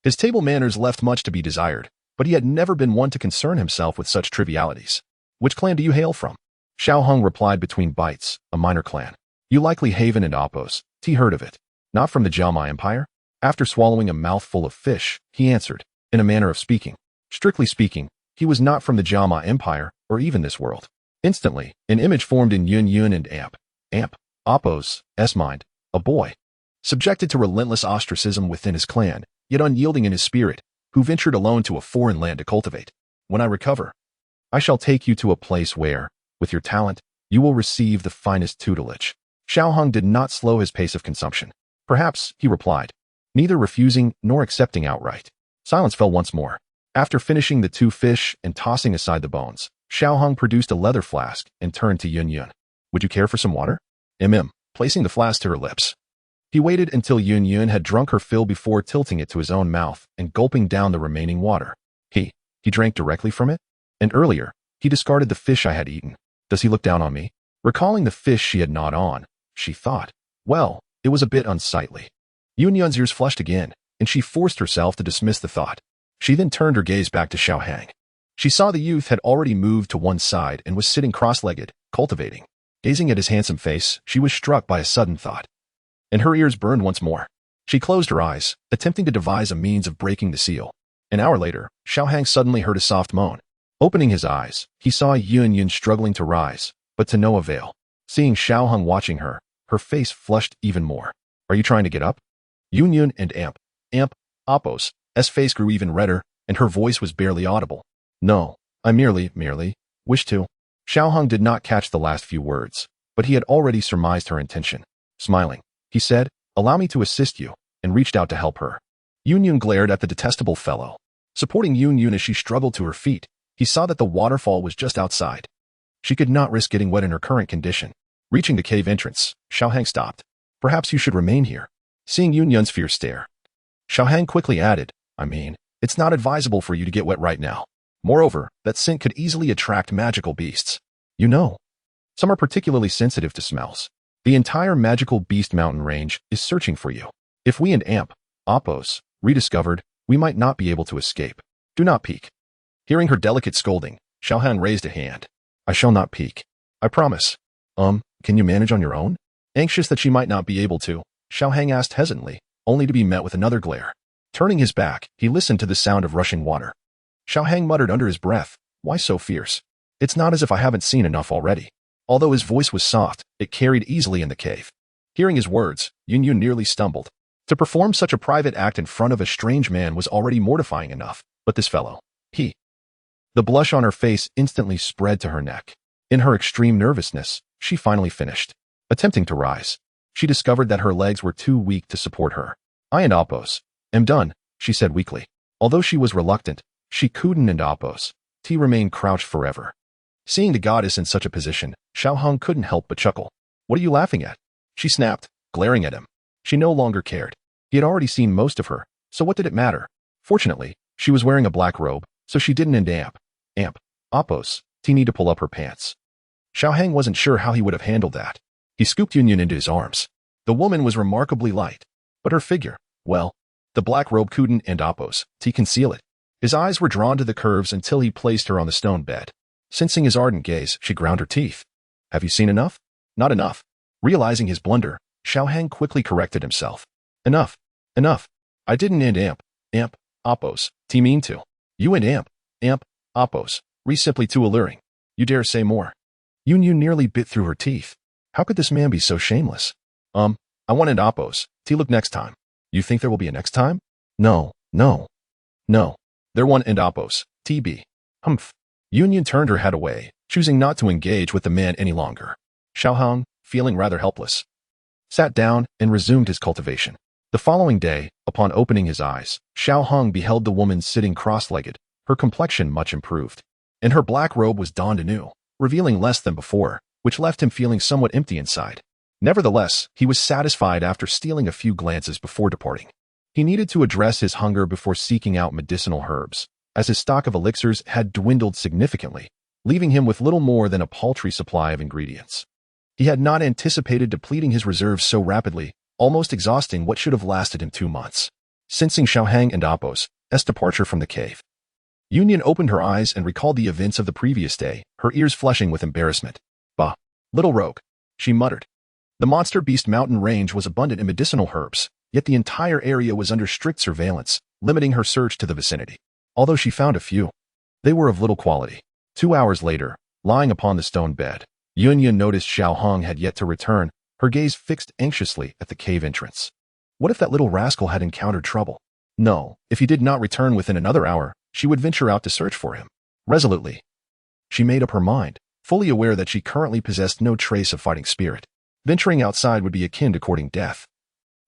His table manners left much to be desired, but he had never been one to concern himself with such trivialities. "Which clan do you hail from?" Xiaohang replied between bites, "A minor clan." "You likely Haven and Appo's tea heard of it. Not from the Jiama Empire?" After swallowing a mouthful of fish, he answered, in a manner of speaking. Strictly speaking, he was not from the Jiama Empire, or even this world. Instantly, an image formed in Yun and Appo's mind, a boy, subjected to relentless ostracism within his clan, yet unyielding in his spirit, who ventured alone to a foreign land to cultivate. "When I recover, I shall take you to a place where, with your talent, you will receive the finest tutelage." Xiaohang did not slow his pace of consumption. "Perhaps," he replied, neither refusing nor accepting outright. Silence fell once more. After finishing the 2 fish and tossing aside the bones, Xiao Hong produced a leather flask and turned to Yun Yun. Would you care for some water? Placing the flask to her lips. He waited until Yun Yun had drunk her fill before tilting it to his own mouth and gulping down the remaining water. He drank directly from it? And earlier, he discarded the fish I had eaten. Does he look down on me? Recalling the fish she had gnawed on, she thought, well, it was a bit unsightly. Yun Yun's ears flushed again, and she forced herself to dismiss the thought. She then turned her gaze back to Xiao Hang. She saw the youth had already moved to one side and was sitting cross-legged, cultivating. Gazing at his handsome face, she was struck by a sudden thought. And her ears burned once more. She closed her eyes, attempting to devise a means of breaking the seal. An hour later, Xiao Hang suddenly heard a soft moan. Opening his eyes, he saw Yun Yun struggling to rise, but to no avail. Seeing Xiao Hang watching her, her face flushed even more. Are you trying to get up? Yun Yun and Appo's face grew even redder, and her voice was barely audible. No, I merely wish to. Xiao Hang did not catch the last few words, but he had already surmised her intention. Smiling, he said, allow me to assist you, and reached out to help her. Yun Yun glared at the detestable fellow. Supporting Yun Yun as she struggled to her feet, he saw that the waterfall was just outside. She could not risk getting wet in her current condition. Reaching the cave entrance, Xiao Hang stopped. Perhaps you should remain here. Seeing Yun Yun's fierce stare, Xiao Hang quickly added, it's not advisable for you to get wet right now. Moreover, that scent could easily attract magical beasts. You know, some are particularly sensitive to smells. The entire magical beast mountain range is searching for you. If we and Appo's rediscovered, we might not be able to escape. Do not peek. Hearing her delicate scolding, Xiao Hang raised a hand. I shall not peek. I promise. Can you manage on your own? Anxious that she might not be able to, Xiao Hang asked hesitantly, only to be met with another glare. Turning his back, he listened to the sound of rushing water. Xiao Hang muttered under his breath, why so fierce? It's not as if I haven't seen enough already. Although his voice was soft, it carried easily in the cave. Hearing his words, Yun Yun nearly stumbled. To perform such a private act in front of a strange man was already mortifying enough, but this fellow, The blush on her face instantly spread to her neck. In her extreme nervousness, she finally finished. Attempting to rise, she discovered that her legs were too weak to support her. I and Appo's am done, she said weakly. Although she was reluctant, she couldn't and Appo's remained crouched forever. Seeing the goddess in such a position, Xiao Hang couldn't help but chuckle. What are you laughing at? She snapped, glaring at him. She no longer cared. He had already seen most of her, so what did it matter? Fortunately, she was wearing a black robe, so she didn't Appo's need to pull up her pants. Xiao Hang wasn't sure how he would have handled that. He scooped Yun Yun into his arms. The woman was remarkably light, but her figure, well, the black robe couldn't and Appo's conceal it. His eyes were drawn to the curves until he placed her on the stone bed. Sensing his ardent gaze, she ground her teeth. Have you seen enough? Not enough. Realizing his blunder, Xiao Hang quickly corrected himself. Enough. I didn't and Appo's mean to. You and Appo's simply too alluring. You dare say more. Yun Yun nearly bit through her teeth. How could this man be so shameless? I wanted Appo's look next time. You think there will be a next time? No. There one and Appo's be. Humph. Yun Yun turned her head away, choosing not to engage with the man any longer. Xiao Hang, feeling rather helpless, sat down and resumed his cultivation. The following day, upon opening his eyes, Xiao Hang beheld the woman sitting cross-legged, her complexion much improved, and her black robe was donned anew, revealing less than before, which left him feeling somewhat empty inside. Nevertheless, he was satisfied after stealing a few glances before departing. He needed to address his hunger before seeking out medicinal herbs, as his stock of elixirs had dwindled significantly, leaving him with little more than a paltry supply of ingredients. He had not anticipated depleting his reserves so rapidly, almost exhausting what should have lasted him 2 months. Sensing Xiao Hang and Appo's departure from the cave, Yun Yun opened her eyes and recalled the events of the previous day, her ears flushing with embarrassment. Bah, little rogue, she muttered. The monster beast mountain range was abundant in medicinal herbs, yet the entire area was under strict surveillance, limiting her search to the vicinity. Although she found a few, they were of little quality. 2 hours later, lying upon the stone bed, Yun Yun noticed Xiao Hang had yet to return, her gaze fixed anxiously at the cave entrance. What if that little rascal had encountered trouble? No, if he did not return within another hour, she would venture out to search for him. Resolutely, she made up her mind, fully aware that she currently possessed no trace of fighting spirit. Venturing outside would be akin to courting death,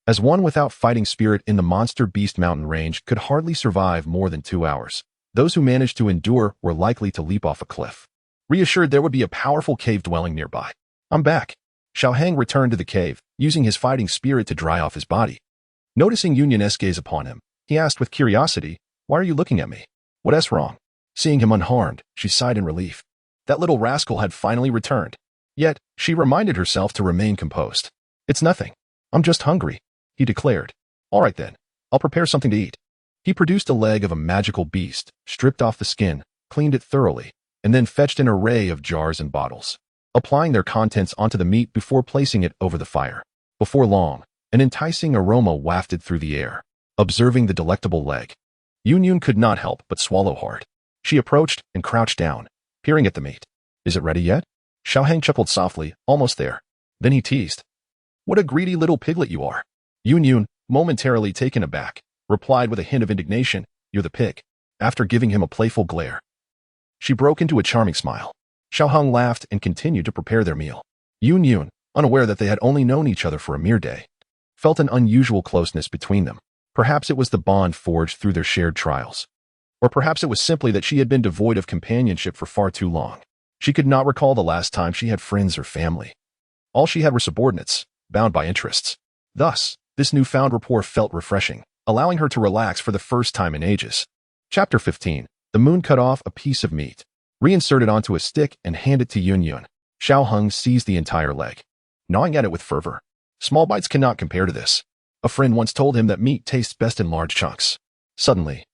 as one without fighting spirit in the monster beast mountain range could hardly survive more than 2 hours. Those who managed to endure were likely to leap off a cliff. Reassured there would be a powerful cave dwelling nearby. I'm back. Xiaohang returned to the cave, using his fighting spirit to dry off his body. Noticing Yunyan's gaze upon him, he asked with curiosity, "Why are you looking at me? What's wrong?" Seeing him unharmed, she sighed in relief. That little rascal had finally returned. Yet, she reminded herself to remain composed. "It's nothing. I'm just hungry," he declared. "All right then, I'll prepare something to eat." He produced a leg of a magical beast, stripped off the skin, cleaned it thoroughly, and then fetched an array of jars and bottles, applying their contents onto the meat before placing it over the fire. Before long, an enticing aroma wafted through the air. Observing the delectable leg, Yunyun could not help but swallow hard. She approached and crouched down, peering at the meat. "Is it ready yet?" Xiaohang chuckled softly, "Almost there." Then he teased, "What a greedy little piglet you are." Yunyun, momentarily taken aback, replied with a hint of indignation, "You're the pig." After giving him a playful glare, she broke into a charming smile. Xiaohang laughed and continued to prepare their meal. Yunyun, unaware that they had only known each other for a mere day, felt an unusual closeness between them. Perhaps it was the bond forged through their shared trials. Or perhaps it was simply that she had been devoid of companionship for far too long. She could not recall the last time she had friends or family. All she had were subordinates, bound by interests. Thus, this newfound rapport felt refreshing, allowing her to relax for the first time in ages. Chapter 15. The moon cut off a piece of meat, reinserted onto a stick and handed to Yunyun. Xiaohang seized the entire leg, gnawing at it with fervor. Small bites cannot compare to this. A friend once told him that meat tastes best in large chunks. Suddenly,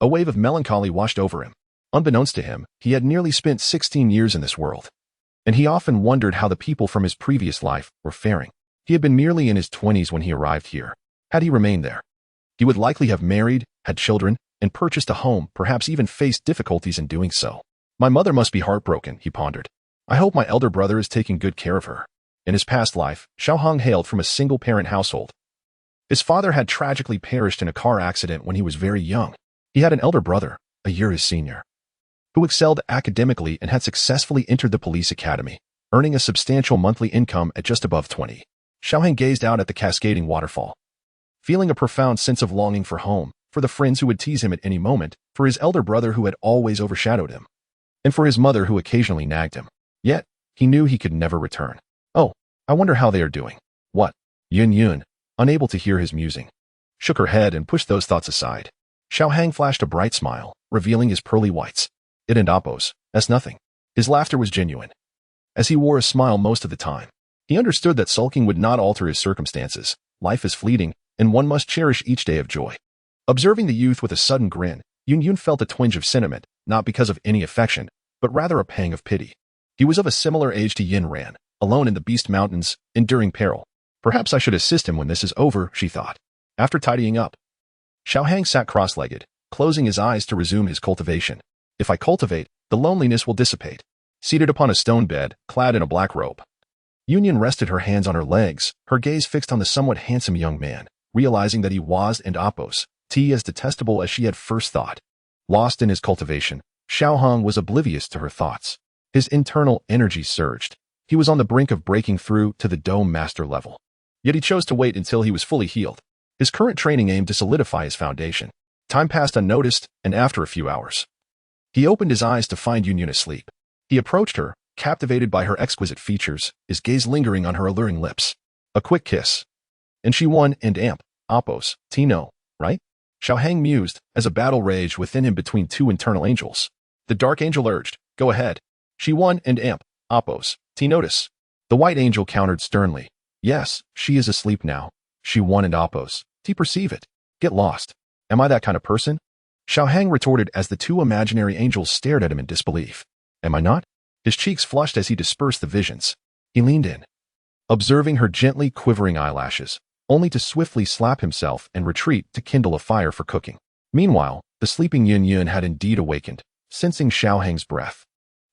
a wave of melancholy washed over him. Unbeknownst to him, he had nearly spent 16 years in this world, and he often wondered how the people from his previous life were faring. He had been merely in his 20s when he arrived here. Had he remained there, he would likely have married, had children, and purchased a home, perhaps even faced difficulties in doing so. My mother must be heartbroken, he pondered. I hope my elder brother is taking good care of her. In his past life, Xiaohang hailed from a single-parent household. His father had tragically perished in a car accident when he was very young. He had an elder brother, a year his senior, who excelled academically and had successfully entered the police academy, earning a substantial monthly income at just above 20. Xiaohang gazed out at the cascading waterfall, feeling a profound sense of longing for home, for the friends who would tease him at any moment, for his elder brother who had always overshadowed him, and for his mother who occasionally nagged him. Yet, he knew he could never return. "Oh, I wonder how they are doing." "What?" Yunyun, unable to hear his musing, shook her head and pushed those thoughts aside. Xiaohang flashed a bright smile, revealing his pearly whites. "It and Appos, that's nothing." His laughter was genuine, as he wore a smile most of the time. He understood that sulking would not alter his circumstances. Life is fleeting, and one must cherish each day of joy. Observing the youth with a sudden grin, Yunyun felt a twinge of sentiment, not because of any affection, but rather a pang of pity. He was of a similar age to Yin Ran, alone in the Beast Mountains, enduring peril. Perhaps I should assist him when this is over, she thought. After tidying up, Xiaohang sat cross-legged, closing his eyes to resume his cultivation. If I cultivate, the loneliness will dissipate. Seated upon a stone bed, clad in a black robe, Yunyun rested her hands on her legs, her gaze fixed on the somewhat handsome young man, realizing that he was and Appos, as detestable as she had first thought. Lost in his cultivation, Xiaohang was oblivious to her thoughts. His internal energy surged. He was on the brink of breaking through to the Dome Master level. Yet he chose to wait until he was fully healed. His current training aimed to solidify his foundation. Time passed unnoticed, and after a few hours, he opened his eyes to find Yunyun asleep. He approached her, captivated by her exquisite features, his gaze lingering on her alluring lips. A quick kiss, and she won and amp, Appos, no, right? Xiaohang mused, as a battle raged within him between two internal angels. The dark angel urged, "Go ahead." She won and amp, Appos, notice. The white angel countered sternly, "Yes, she is asleep now. She won and Appos, perceive it. Get lost. Am I that kind of person?" Xiaohang retorted as the two imaginary angels stared at him in disbelief. "Am I not?" His cheeks flushed as he dispersed the visions. He leaned in, observing her gently quivering eyelashes, only to swiftly slap himself and retreat to kindle a fire for cooking. Meanwhile, the sleeping Yunyun had indeed awakened, sensing Xiaohang's breath.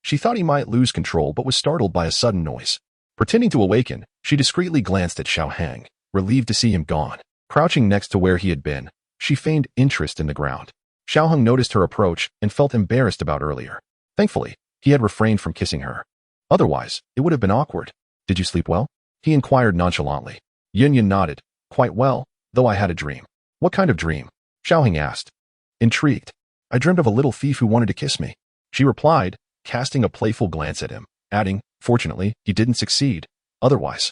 She thought he might lose control but was startled by a sudden noise. Pretending to awaken, she discreetly glanced at Xiaohang, relieved to see him gone. Crouching next to where he had been, she feigned interest in the ground. Xiaohang noticed her approach and felt embarrassed about earlier. Thankfully, he had refrained from kissing her. Otherwise, it would have been awkward. "Did you sleep well?" he inquired nonchalantly. Yunyun nodded. "Quite well, though I had a dream." "What kind of dream?" Xiaohang asked, intrigued. I dreamt of a little thief who wanted to kiss me. She replied, casting a playful glance at him, adding, fortunately, he didn't succeed. Otherwise,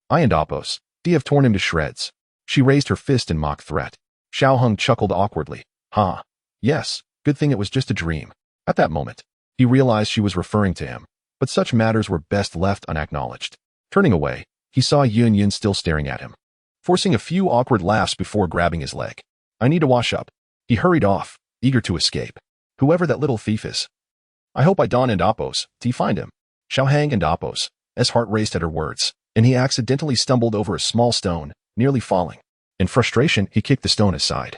I and Appos, D have torn him to shreds. She raised her fist in mock threat. Xiao Hung chuckled awkwardly. Huh. Yes, good thing it was just a dream. At that moment, he realized she was referring to him, but such matters were best left unacknowledged. Turning away, he saw Yun Yun still staring at him, forcing a few awkward laughs before grabbing his leg. I need to wash up. He hurried off, eager to escape. Whoever that little thief is. I hope I dawn and Appos, to find him. Xiao Hang and Appos, as heart raced at her words, and he accidentally stumbled over a small stone, nearly falling. In frustration, he kicked the stone aside,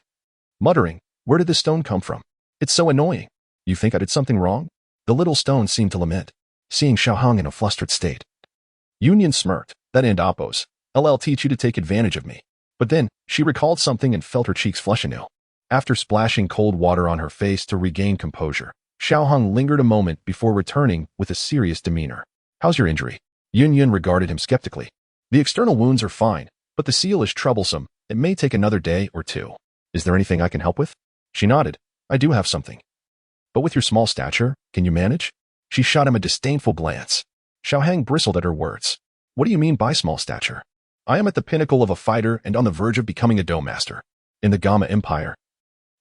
muttering, where did this stone come from? It's so annoying. You think I did something wrong? The little stone seemed to lament, seeing Xiao Hang in a flustered state. Yun Yun smirked, that and Appos, I'll teach you to take advantage of me. But then, she recalled something and felt her cheeks flush anew. After splashing cold water on her face to regain composure, Xiao Hang lingered a moment before returning with a serious demeanor. How's your injury? Yun Yun regarded him skeptically. The external wounds are fine, but the seal is troublesome. It may take another day or two. Is there anything I can help with? She nodded. I do have something. But with your small stature, can you manage? She shot him a disdainful glance. Xiao Hang bristled at her words. What do you mean by small stature? I am at the pinnacle of a fighter and on the verge of becoming a Dou master. In the Gamma Empire,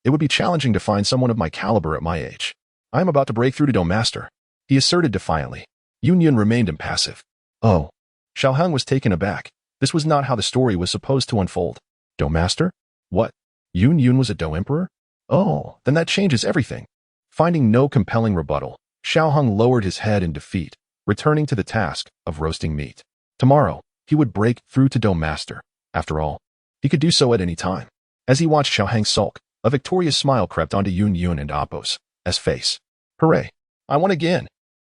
it would be challenging to find someone of my caliber at my age. I am about to break through to Dou master, he asserted defiantly. Yun Yun remained impassive. Oh. Xiao Hang was taken aback. This was not how the story was supposed to unfold. Dou master? What? Yun Yun was a Dou emperor? Oh, then that changes everything. Finding no compelling rebuttal, Xiao Hang lowered his head in defeat, returning to the task of roasting meat. Tomorrow, he would break through to Dou master. After all, he could do so at any time. As he watched Xiao Hang sulk, a victorious smile crept onto Yun Yun and Appos' face. Hooray! I won again!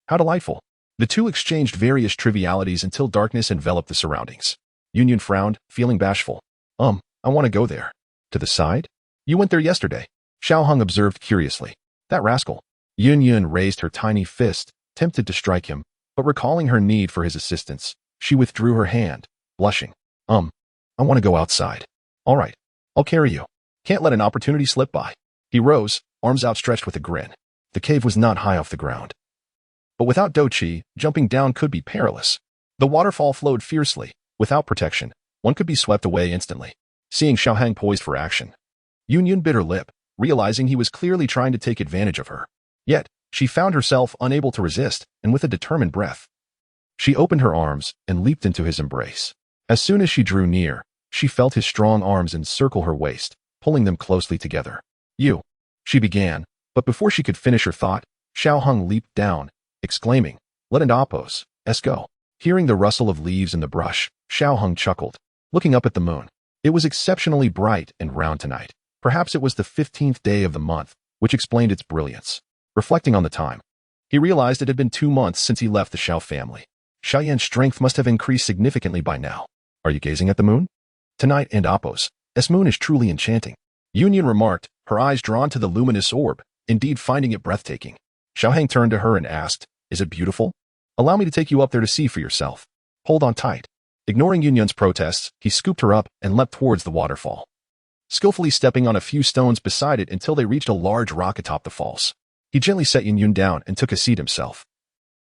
How delightful! The two exchanged various trivialities until darkness enveloped the surroundings. Yun Yun frowned, feeling bashful. I want to go there. To the side? You went there yesterday. Xiao Hang observed curiously. That rascal. Yun Yun raised her tiny fist, tempted to strike him, but recalling her need for his assistance, she withdrew her hand, blushing. I want to go outside. All right, I'll carry you. Can't let an opportunity slip by. He rose, arms outstretched with a grin. The cave was not high off the ground. But without Dou Qi, jumping down could be perilous. The waterfall flowed fiercely. Without protection, one could be swept away instantly. Seeing Xiao Hang poised for action, Yun Yun bit her lip, realizing he was clearly trying to take advantage of her. Yet, she found herself unable to resist, and with a determined breath, she opened her arms and leaped into his embrace. As soon as she drew near, she felt his strong arms encircle her waist, pulling them closely together. You, she began, but before she could finish her thought, Xiao Hang leaped down, exclaiming, let and Appos, let's go. Hearing the rustle of leaves in the brush, Xiao Hang chuckled, looking up at the moon. It was exceptionally bright and round tonight. Perhaps it was the 15th day of the month, which explained its brilliance. Reflecting on the time, he realized it had been 2 months since he left the Xiao family. Xiaoyan's strength must have increased significantly by now. Are you gazing at the moon? Tonight and Appos, this moon is truly enchanting. Yun Yun remarked, her eyes drawn to the luminous orb, indeed finding it breathtaking. Xiao Hang turned to her and asked, is it beautiful? Allow me to take you up there to see for yourself. Hold on tight. Ignoring Yun Yun's protests, he scooped her up and leapt towards the waterfall, skillfully stepping on a few stones beside it until they reached a large rock atop the falls. He gently set Yun Yun down and took a seat himself.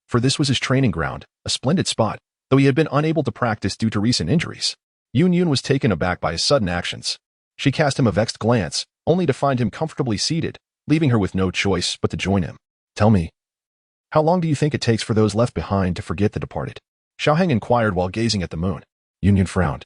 For this was his training ground, a splendid spot, though he had been unable to practice due to recent injuries. Yun Yun was taken aback by his sudden actions. She cast him a vexed glance, only to find him comfortably seated, leaving her with no choice but to join him. Tell me, how long do you think it takes for those left behind to forget the departed? Xiao Hang inquired while gazing at the moon. Yun Yun frowned,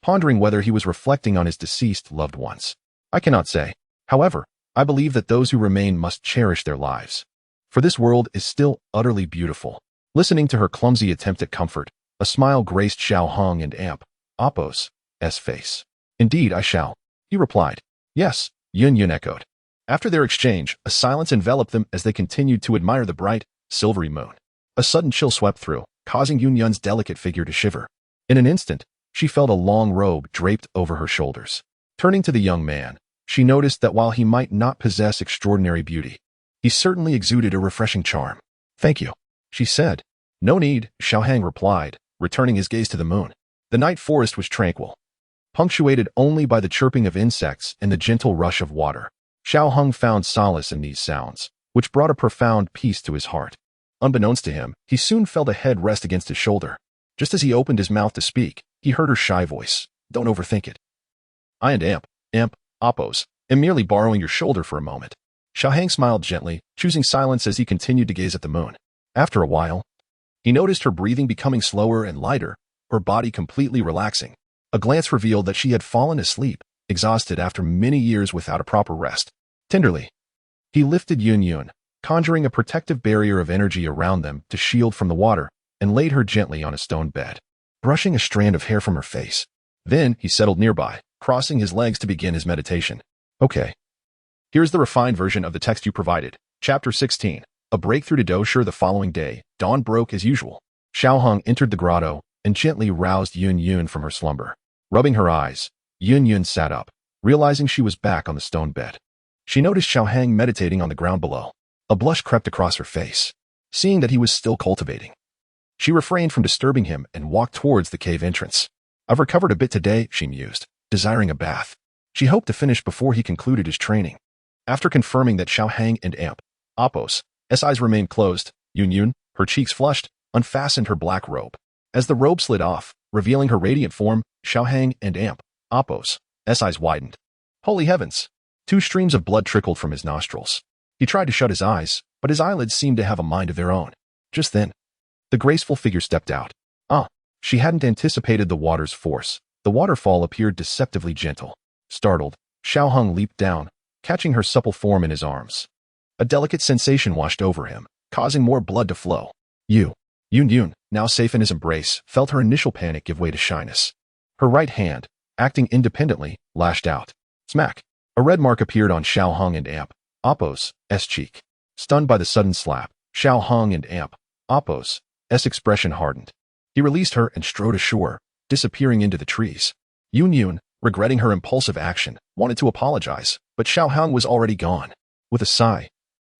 pondering whether he was reflecting on his deceased loved ones. I cannot say. However, I believe that those who remain must cherish their lives. For this world is still utterly beautiful. Listening to her clumsy attempt at comfort, a smile graced Xiao Hang and Appos' face. Indeed, I shall, he replied. Yes, Yun Yun echoed. After their exchange, a silence enveloped them as they continued to admire the bright, silvery moon. A sudden chill swept through, causing Yun Yun's delicate figure to shiver. In an instant, she felt a long robe draped over her shoulders. Turning to the young man, she noticed that while he might not possess extraordinary beauty, he certainly exuded a refreshing charm. Thank you, she said. No need, Xiao Hang replied, returning his gaze to the moon. The night forest was tranquil, punctuated only by the chirping of insects and the gentle rush of water. Xiao Hung found solace in these sounds, which brought a profound peace to his heart. Unbeknownst to him, he soon felt a head rest against his shoulder. Just as he opened his mouth to speak, he heard her shy voice. Don't overthink it. I and Amp, Oppos, am merely borrowing your shoulder for a moment. Xiao Hang smiled gently, choosing silence as he continued to gaze at the moon. After a while, he noticed her breathing becoming slower and lighter, her body completely relaxing. A glance revealed that she had fallen asleep, exhausted after many years without a proper rest. Tenderly, he lifted Yun, conjuring a protective barrier of energy around them to shield from the water, and laid her gently on a stone bed, brushing a strand of hair from her face. Then he settled nearby, crossing his legs to begin his meditation. Okay. Here's the refined version of the text you provided. Chapter 16. A breakthrough to Dou Qi. The following day, dawn broke as usual. Xiao Hung entered the grotto and gently roused Yun from her slumber. Rubbing her eyes, Yun sat up, realizing she was back on the stone bed. She noticed Xiao Hang meditating on the ground below. A blush crept across her face, seeing that he was still cultivating. She refrained from disturbing him and walked towards the cave entrance. I've recovered a bit today, she mused, desiring a bath. She hoped to finish before he concluded his training. After confirming that Xiao Hang and Oppos' eyes remained closed, Yun, her cheeks flushed, unfastened her black robe. As the robe slid off, revealing her radiant form, Xiao Hang and Oppos' eyes widened. Holy heavens! 2 streams of blood trickled from his nostrils. He tried to shut his eyes, but his eyelids seemed to have a mind of their own. Just then, the graceful figure stepped out. She hadn't anticipated the water's force. The waterfall appeared deceptively gentle. Startled, Xiao Hung leaped down, catching her supple form in his arms. A delicate sensation washed over him, causing more blood to flow. Yun, now safe in his embrace, felt her initial panic give way to shyness. Her right hand, acting independently, lashed out. Smack! A red mark appeared on Xiao Hung and Oppos' cheek. Stunned by the sudden slap, Xiao Hung and Oppos' expression hardened. He released her and strode ashore, disappearing into the trees. Yun, regretting her impulsive action, wanted to apologize, but Xiao Hung was already gone. With a sigh,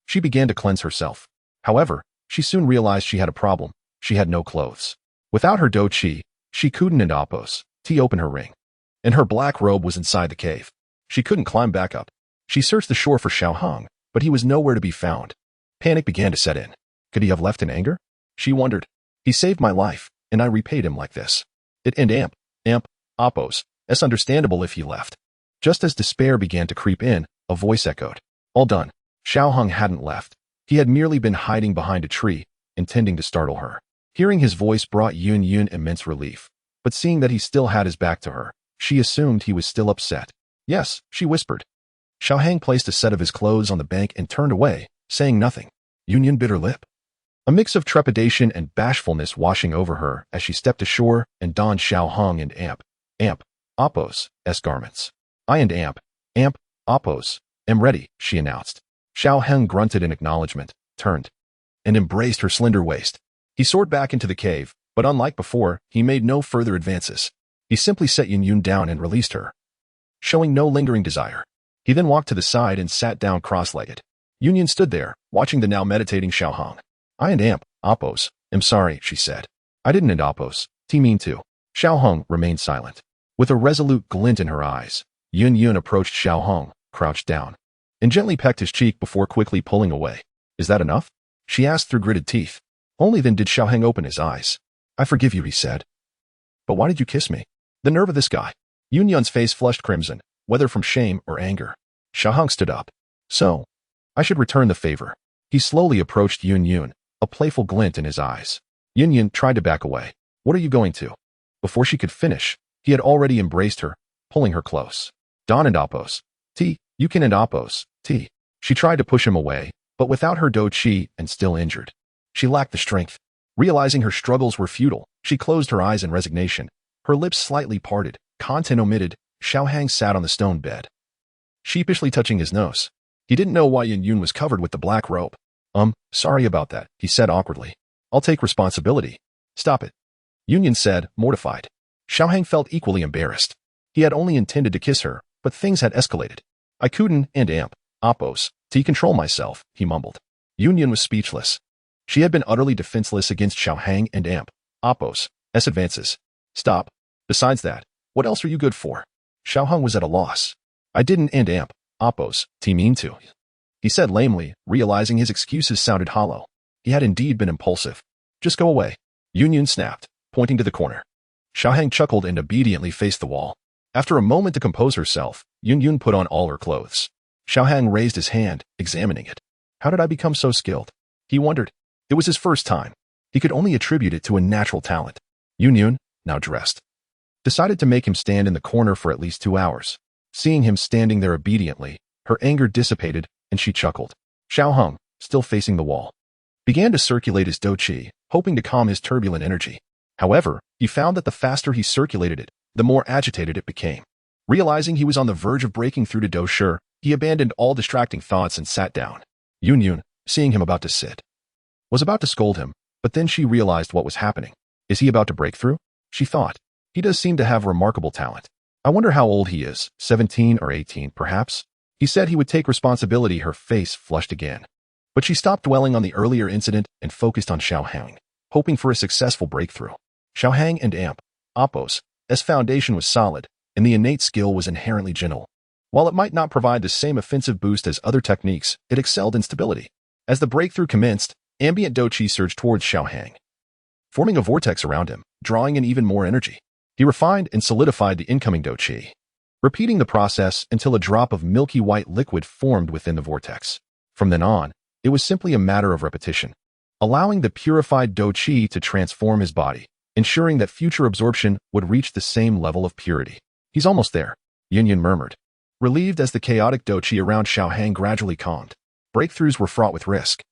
she began to cleanse herself. However, she soon realized she had a problem. She had no clothes. Without her Dou Qi, she couldn't and Oppos' open her ring. And her black robe was inside the cave. She couldn't climb back up. She searched the shore for Xiao Hung, but he was nowhere to be found. Panic began to set in. Could he have left in anger? She wondered. He saved my life, and I repaid him like this. It and Oppos' understandable if he left. Just as despair began to creep in, a voice echoed. All done. Xiao Hung hadn't left. He had merely been hiding behind a tree, intending to startle her. Hearing his voice brought Yun immense relief. But seeing that he still had his back to her, she assumed he was still upset. Yes, she whispered. Xiao Hang placed a set of his clothes on the bank and turned away, saying nothing. Yun bit her lip. A mix of trepidation and bashfulness washing over her as she stepped ashore and donned Xiao Hung and Oppos' garments. I and Oppos' am ready, she announced. Xiao Hung grunted in acknowledgement, turned, and embraced her slender waist. He soared back into the cave, but unlike before, he made no further advances. He simply set Yun down and released her, showing no lingering desire. He then walked to the side and sat down cross-legged. Yun stood there, watching the now meditating Xiao Hung. I and Oppos' am sorry, she said. I didn't and Oppos' mean to. Xiao Hung remained silent. With a resolute glint in her eyes, Yun approached Xiao Hung, crouched down, and gently pecked his cheek before quickly pulling away. Is that enough? She asked through gritted teeth. Only then did Xiao Hung open his eyes. I forgive you, he said. But why did you kiss me? The nerve of this guy. Yun's face flushed crimson, whether from shame or anger. Xiao Hung stood up. So, I should return the favor. He slowly approached Yun, a playful glint in his eyes. Yun tried to back away. What are you going to? Before she could finish, he had already embraced her, pulling her close. Don and Oppos' you can and Oppos' She tried to push him away, but without her Dou Qi and still injured. She lacked the strength. Realizing her struggles were futile, she closed her eyes in resignation. Her lips slightly parted, content omitted. Xiao Hang sat on the stone bed, sheepishly touching his nose. He didn't know why Yun was covered with the black robe. Sorry about that, he said awkwardly. I'll take responsibility. Stop it. Yun said, mortified. Xiao Hang felt equally embarrassed. He had only intended to kiss her, but things had escalated. I couldn't and Oppos' control myself, he mumbled. Yun was speechless. She had been utterly defenseless against Xiao Hang and Oppos' advances. Stop. Besides that, what else are you good for? Xiao Hung was at a loss. I didn't and Oppos, T mean to. He said lamely, realizing his excuses sounded hollow. He had indeed been impulsive. Just go away. Yun snapped, pointing to the corner. Xiaohang chuckled and obediently faced the wall. After a moment to compose herself, Yun put on all her clothes. Xiaohang raised his hand, examining it. How did I become so skilled? He wondered. It was his first time. He could only attribute it to a natural talent. Yun, now dressed, decided to make him stand in the corner for at least 2 hours. Seeing him standing there obediently, her anger dissipated, and she chuckled. Xiaohang, still facing the wall, began to circulate his Dou Qi, hoping to calm his turbulent energy. However, he found that the faster he circulated it, the more agitated it became. Realizing he was on the verge of breaking through to Dou Qi, he abandoned all distracting thoughts and sat down. Yun, seeing him about to sit, was about to scold him, but then she realized what was happening. Is he about to break through? She thought. He does seem to have remarkable talent. I wonder how old he is, 17 or 18, perhaps? He said he would take responsibility. Her face flushed again. But she stopped dwelling on the earlier incident and focused on Xiaohang, hoping for a successful breakthrough. Xiaohang and Oppos' foundation was solid, and the innate skill was inherently gentle. While it might not provide the same offensive boost as other techniques, it excelled in stability. As the breakthrough commenced, ambient Dou Qi surged towards Xiaohang, forming a vortex around him, drawing in even more energy. He refined and solidified the incoming Dou Qi, repeating the process until a drop of milky white liquid formed within the vortex. From then on, it was simply a matter of repetition, allowing the purified Dou Qi to transform his body, ensuring that future absorption would reach the same level of purity. He's almost there, Yun murmured, relieved as the chaotic Dou Qi around Xiaohang gradually calmed. Breakthroughs were fraught with risk,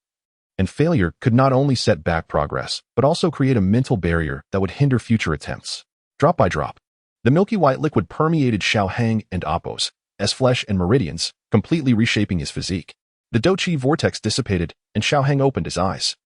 and failure could not only set back progress, but also create a mental barrier that would hinder future attempts. Drop by drop, the milky white liquid permeated Xiaohang and Oppos' flesh and meridians, completely reshaping his physique. The Dou Qi vortex dissipated, and Xiaohang opened his eyes.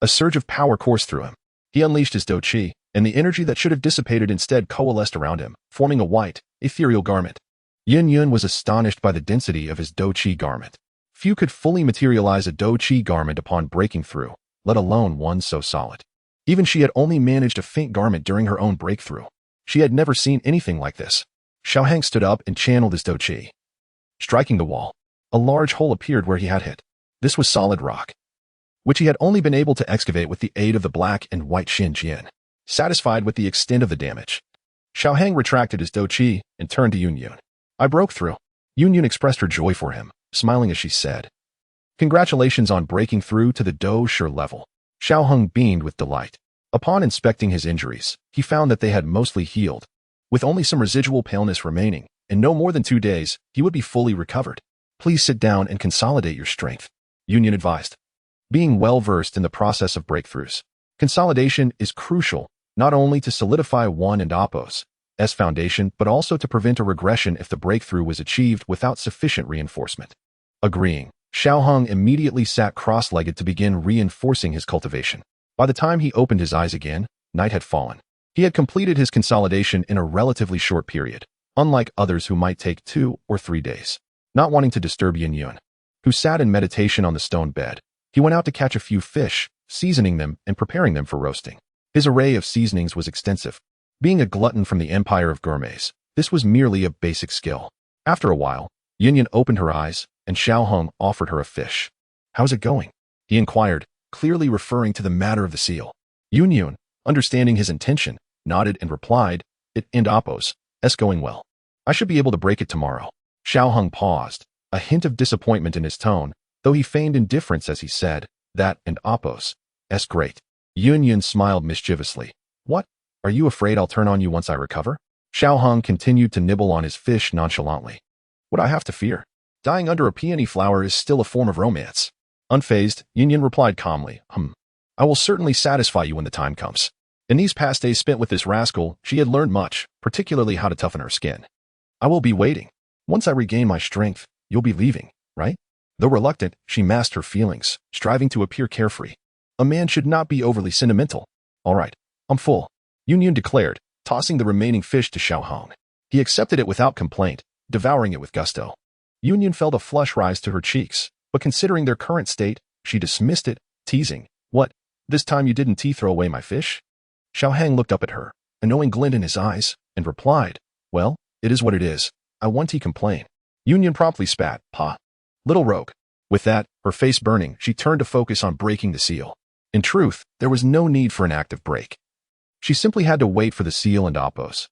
A surge of power coursed through him. He unleashed his Dou Qi, and the energy that should have dissipated instead coalesced around him, forming a white, ethereal garment. Yun was astonished by the density of his Dou Qi garment. Few could fully materialize a Dou Qi garment upon breaking through, let alone one so solid. Even she had only managed a faint garment during her own breakthrough. She had never seen anything like this. Xiaohang stood up and channeled his Dou Qi. Striking the wall, a large hole appeared where he had hit. This was solid rock, which he had only been able to excavate with the aid of the black and white Xinjian. Satisfied with the extent of the damage, Xiaohang retracted his Dou Qi and turned to Yun. I broke through. Yun expressed her joy for him, smiling as she said, congratulations on breaking through to the Dou Qi level. Xiaohang beamed with delight. Upon inspecting his injuries, he found that they had mostly healed, with only some residual paleness remaining. In no more than 2 days, he would be fully recovered. Please sit down and consolidate your strength, Yun advised. Being well-versed in the process of breakthroughs, consolidation is crucial, not only to solidify one and Oppos' foundation, but also to prevent a regression if the breakthrough was achieved without sufficient reinforcement. Agreeing, Xiaohang immediately sat cross-legged to begin reinforcing his cultivation. By the time he opened his eyes again, night had fallen. He had completed his consolidation in a relatively short period, unlike others who might take 2 or 3 days. Not wanting to disturb Yun, who sat in meditation on the stone bed, he went out to catch a few fish, seasoning them and preparing them for roasting. His array of seasonings was extensive. Being a glutton from the empire of gourmets, this was merely a basic skill. After a while, Yun opened her eyes, and Xiaohang offered her a fish. How's it going? He inquired, clearly referring to the matter of the seal. Yun, understanding his intention, nodded and replied, it and Oppos' going well. I should be able to break it tomorrow. Xiaohang paused, a hint of disappointment in his tone, though he feigned indifference as he said, that and Oppos' great. Yun smiled mischievously. What? Are you afraid I'll turn on you once I recover? Xiaohang continued to nibble on his fish nonchalantly. What I have to fear? Dying under a peony flower is still a form of romance. Unfazed, Yun replied calmly, I will certainly satisfy you when the time comes. In these past days spent with this rascal, she had learned much, particularly how to toughen her skin. I will be waiting. Once I regain my strength, you'll be leaving, right? Though reluctant, she masked her feelings, striving to appear carefree. A man should not be overly sentimental. All right, I'm full, Yun declared, tossing the remaining fish to Xiaohang. He accepted it without complaint, devouring it with gusto. Yun felt a flush rise to her cheeks, but considering their current state, she dismissed it, teasing, What, this time you didn't throw away my fish? Xiaohang looked up at her, a knowing glint in his eyes, and replied, Well, it is what it is. I won't complain. Yun promptly spat, "Pa. Little rogue." With that, her face burning, she turned to focus on breaking the seal. In truth, there was no need for an active break. She simply had to wait for the seal and Apos'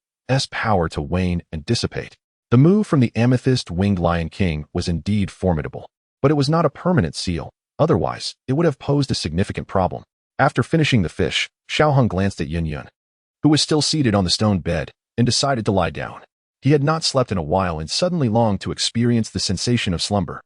power to wane and dissipate. The move from the amethyst-winged Lion King was indeed formidable, but it was not a permanent seal. Otherwise, it would have posed a significant problem. After finishing the fish, Xiaoheng glanced at Yun, who was still seated on the stone bed, and decided to lie down. He had not slept in a while and suddenly longed to experience the sensation of slumber.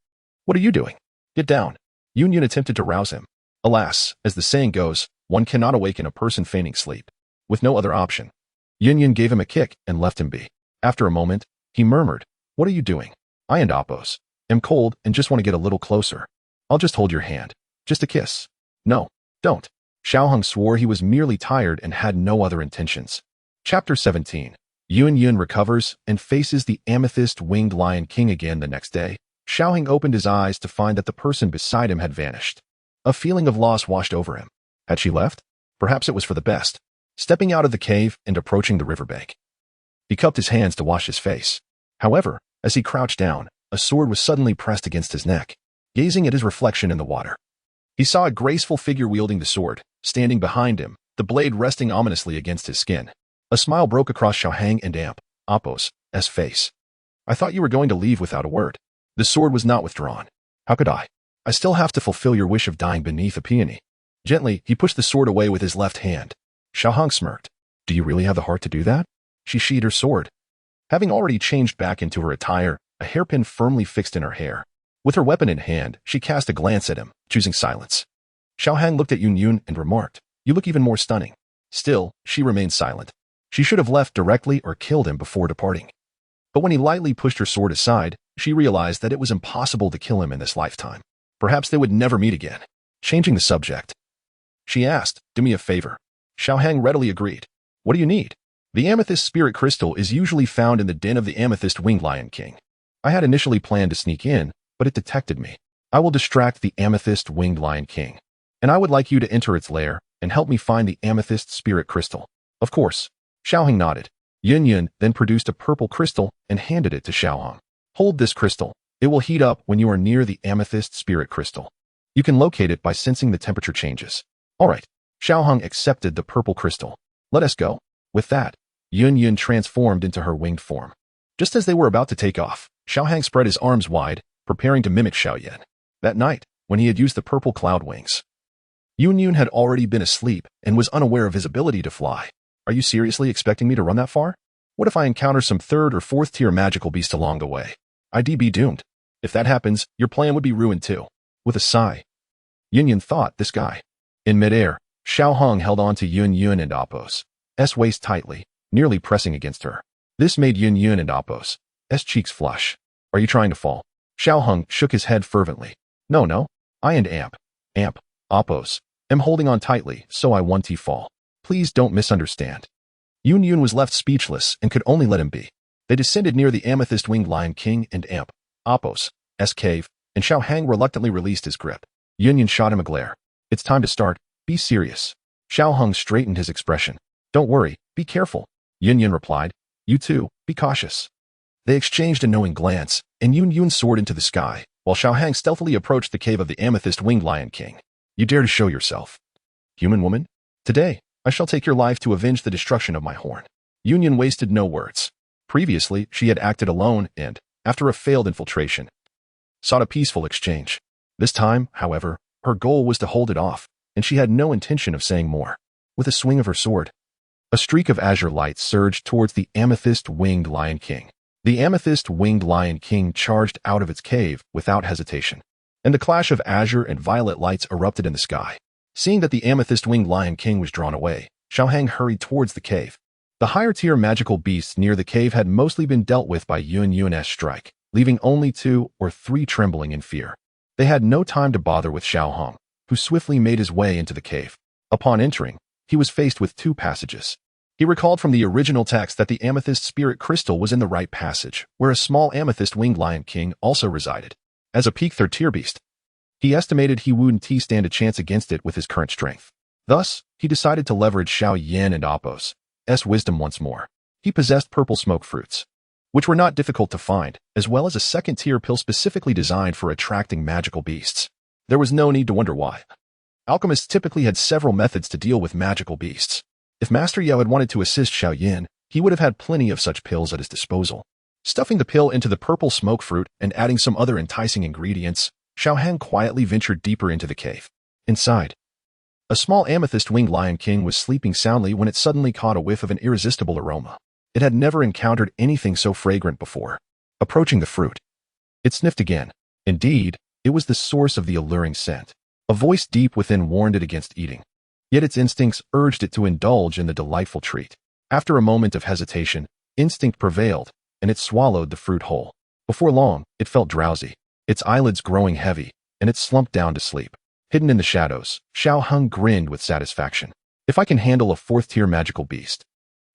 "What are you doing? Get down." Yun attempted to rouse him. Alas, as the saying goes, one cannot awaken a person feigning sleep. With no other option, Yun gave him a kick and left him be. After a moment, he murmured, "What are you doing? I and Apos am cold and just want to get a little closer. I'll just hold your hand. Just a kiss." "No, don't." Xiaoheng swore he was merely tired and had no other intentions. Chapter 17. Yun recovers and faces the amethyst-winged Lion King again the next day. Xiaoheng opened his eyes to find that the person beside him had vanished. A feeling of loss washed over him. Had she left? Perhaps it was for the best. Stepping out of the cave and approaching the riverbank, he cupped his hands to wash his face. However, as he crouched down, a sword was suddenly pressed against his neck. Gazing at his reflection in the water, he saw a graceful figure wielding the sword, standing behind him, the blade resting ominously against his skin. A smile broke across Xiaoheng and Apos' face. "I thought you were going to leave without a word." The sword was not withdrawn. "How could I? I still have to fulfill your wish of dying beneath a peony." Gently, he pushed the sword away with his left hand. Xiaoheng smirked. "Do you really have the heart to do that?" She sheathed her sword. Having already changed back into her attire, a hairpin firmly fixed in her hair. With her weapon in hand, she cast a glance at him, choosing silence. Xiaoheng looked at Yun and remarked, "You look even more stunning." Still, she remained silent. She should have left directly or killed him before departing. But when he lightly pushed her sword aside, she realized that it was impossible to kill him in this lifetime. Perhaps they would never meet again. Changing the subject, she asked, "Do me a favor." Xiaoheng readily agreed. "What do you need?" "The amethyst spirit crystal is usually found in the den of the amethyst-winged Lion King. I had initially planned to sneak in, but it detected me. I will distract the amethyst-winged Lion King, and I would like you to enter its lair and help me find the amethyst spirit crystal." "Of course." Xiaoheng nodded. Yun then produced a purple crystal and handed it to Xiaoheng. "Hold this crystal. It will heat up when you are near the amethyst spirit crystal. You can locate it by sensing the temperature changes." "All right." Xiaoheng accepted the purple crystal. "Let us go." With that, Yun transformed into her winged form. Just as they were about to take off, Xiaoheng spread his arms wide, preparing to mimic Xiaoyan. That night, when he had used the purple cloud wings, Yun had already been asleep and was unaware of his ability to fly. "Are you seriously expecting me to run that far? What if I encounter some 3rd or 4th tier magical beast along the way? I'd be doomed. If that happens, your plan would be ruined too." With a sigh, Yun thought, this guy. In midair, Xiaoheng held on to Yun and Apos' waist tightly, nearly pressing against her. This made Yun and Apos' cheeks flush. "Are you trying to fall?" Xiaoheng shook his head fervently. No. I and Apos am holding on tightly, so I won't fall. Please don't misunderstand." Yun was left speechless and could only let him be. They descended near the amethyst-winged Lion King and Apos' cave, and Xiaoheng reluctantly released his grip. Yun shot him a glare. "It's time to start. Be serious." Xiaoheng straightened his expression. "Don't worry, be careful." Yun replied. "You too, be cautious." They exchanged a knowing glance, and Yun soared into the sky, while Xiaoheng stealthily approached the cave of the amethyst-winged Lion King. "You dare to show yourself, human woman? Today, I shall take your life to avenge the destruction of my horn." Yun wasted no words. Previously, she had acted alone and, after a failed infiltration, sought a peaceful exchange. This time, however, her goal was to hold it off, and she had no intention of saying more. With a swing of her sword, a streak of azure light surged towards the amethyst-winged Lion King. The amethyst-winged Lion King charged out of its cave without hesitation, and the clash of azure and violet lights erupted in the sky. Seeing that the amethyst-winged Lion King was drawn away, Xiaoheng hurried towards the cave. The higher-tier magical beasts near the cave had mostly been dealt with by Yun's strike, leaving only 2 or 3 trembling in fear. They had no time to bother with Xiaoheng, who swiftly made his way into the cave. Upon entering, he was faced with 2 passages. He recalled from the original text that the amethyst spirit crystal was in the right passage, where a small amethyst-winged Lion King also resided. As a peak 3rd-tier beast, he estimated he wouldn't stand a chance against it with his current strength. Thus, he decided to leverage Xiaoyan and Apos' wisdom once more. He possessed purple smoke fruits. which were not difficult to find, as well as a second-tier pill specifically designed for attracting magical beasts. There was no need to wonder why. Alchemists typically had several methods to deal with magical beasts. If Master Yao had wanted to assist Xiao Yin, he would have had plenty of such pills at his disposal. Stuffing the pill into the purple smoke fruit and adding some other enticing ingredients, Xiao Hang quietly ventured deeper into the cave. Inside, a small amethyst-winged lion king was sleeping soundly when it suddenly caught a whiff of an irresistible aroma. It had never encountered anything so fragrant before. Approaching the fruit, it sniffed again. Indeed, it was the source of the alluring scent. A voice deep within warned it against eating. Yet its instincts urged it to indulge in the delightful treat. After a moment of hesitation, instinct prevailed, and it swallowed the fruit whole. Before long, it felt drowsy, its eyelids growing heavy, and it slumped down to sleep. Hidden in the shadows, Xiao Hung grinned with satisfaction. If I can handle a fourth-tier magical beast,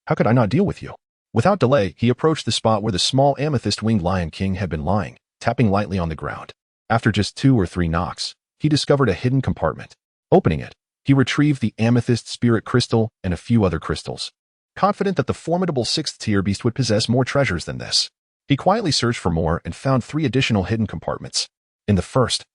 how could I not deal with you? Without delay, he approached the spot where the small amethyst-winged lion king had been lying, tapping lightly on the ground. After just 2 or 3 knocks, he discovered a hidden compartment. Opening it, he retrieved the amethyst spirit crystal and a few other crystals. Confident that the formidable 6th-tier beast would possess more treasures than this, he quietly searched for more and found 3 additional hidden compartments. In the first,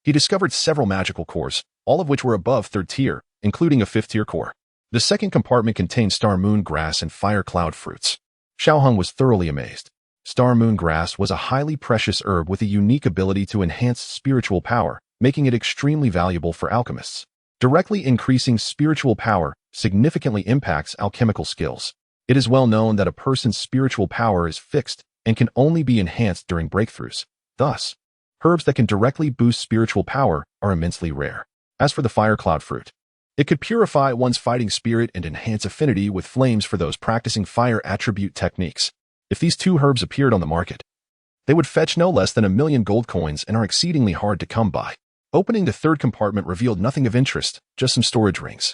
he discovered several magical cores, all of which were above 3rd tier, including a 5th-tier core. The second compartment contained star moon grass and fire cloud fruits. Xiao Hung was thoroughly amazed. Star moon grass was a highly precious herb with a unique ability to enhance spiritual power, making it extremely valuable for alchemists. Directly increasing spiritual power significantly impacts alchemical skills. It is well known that a person's spiritual power is fixed and can only be enhanced during breakthroughs. Thus, herbs that can directly boost spiritual power are immensely rare. As for the fire cloud fruit, it could purify one's fighting spirit and enhance affinity with flames for those practicing fire attribute techniques. If these 2 herbs appeared on the market, they would fetch no less than 1,000,000 gold coins and are exceedingly hard to come by. Opening the 3rd compartment revealed nothing of interest, just some storage rings,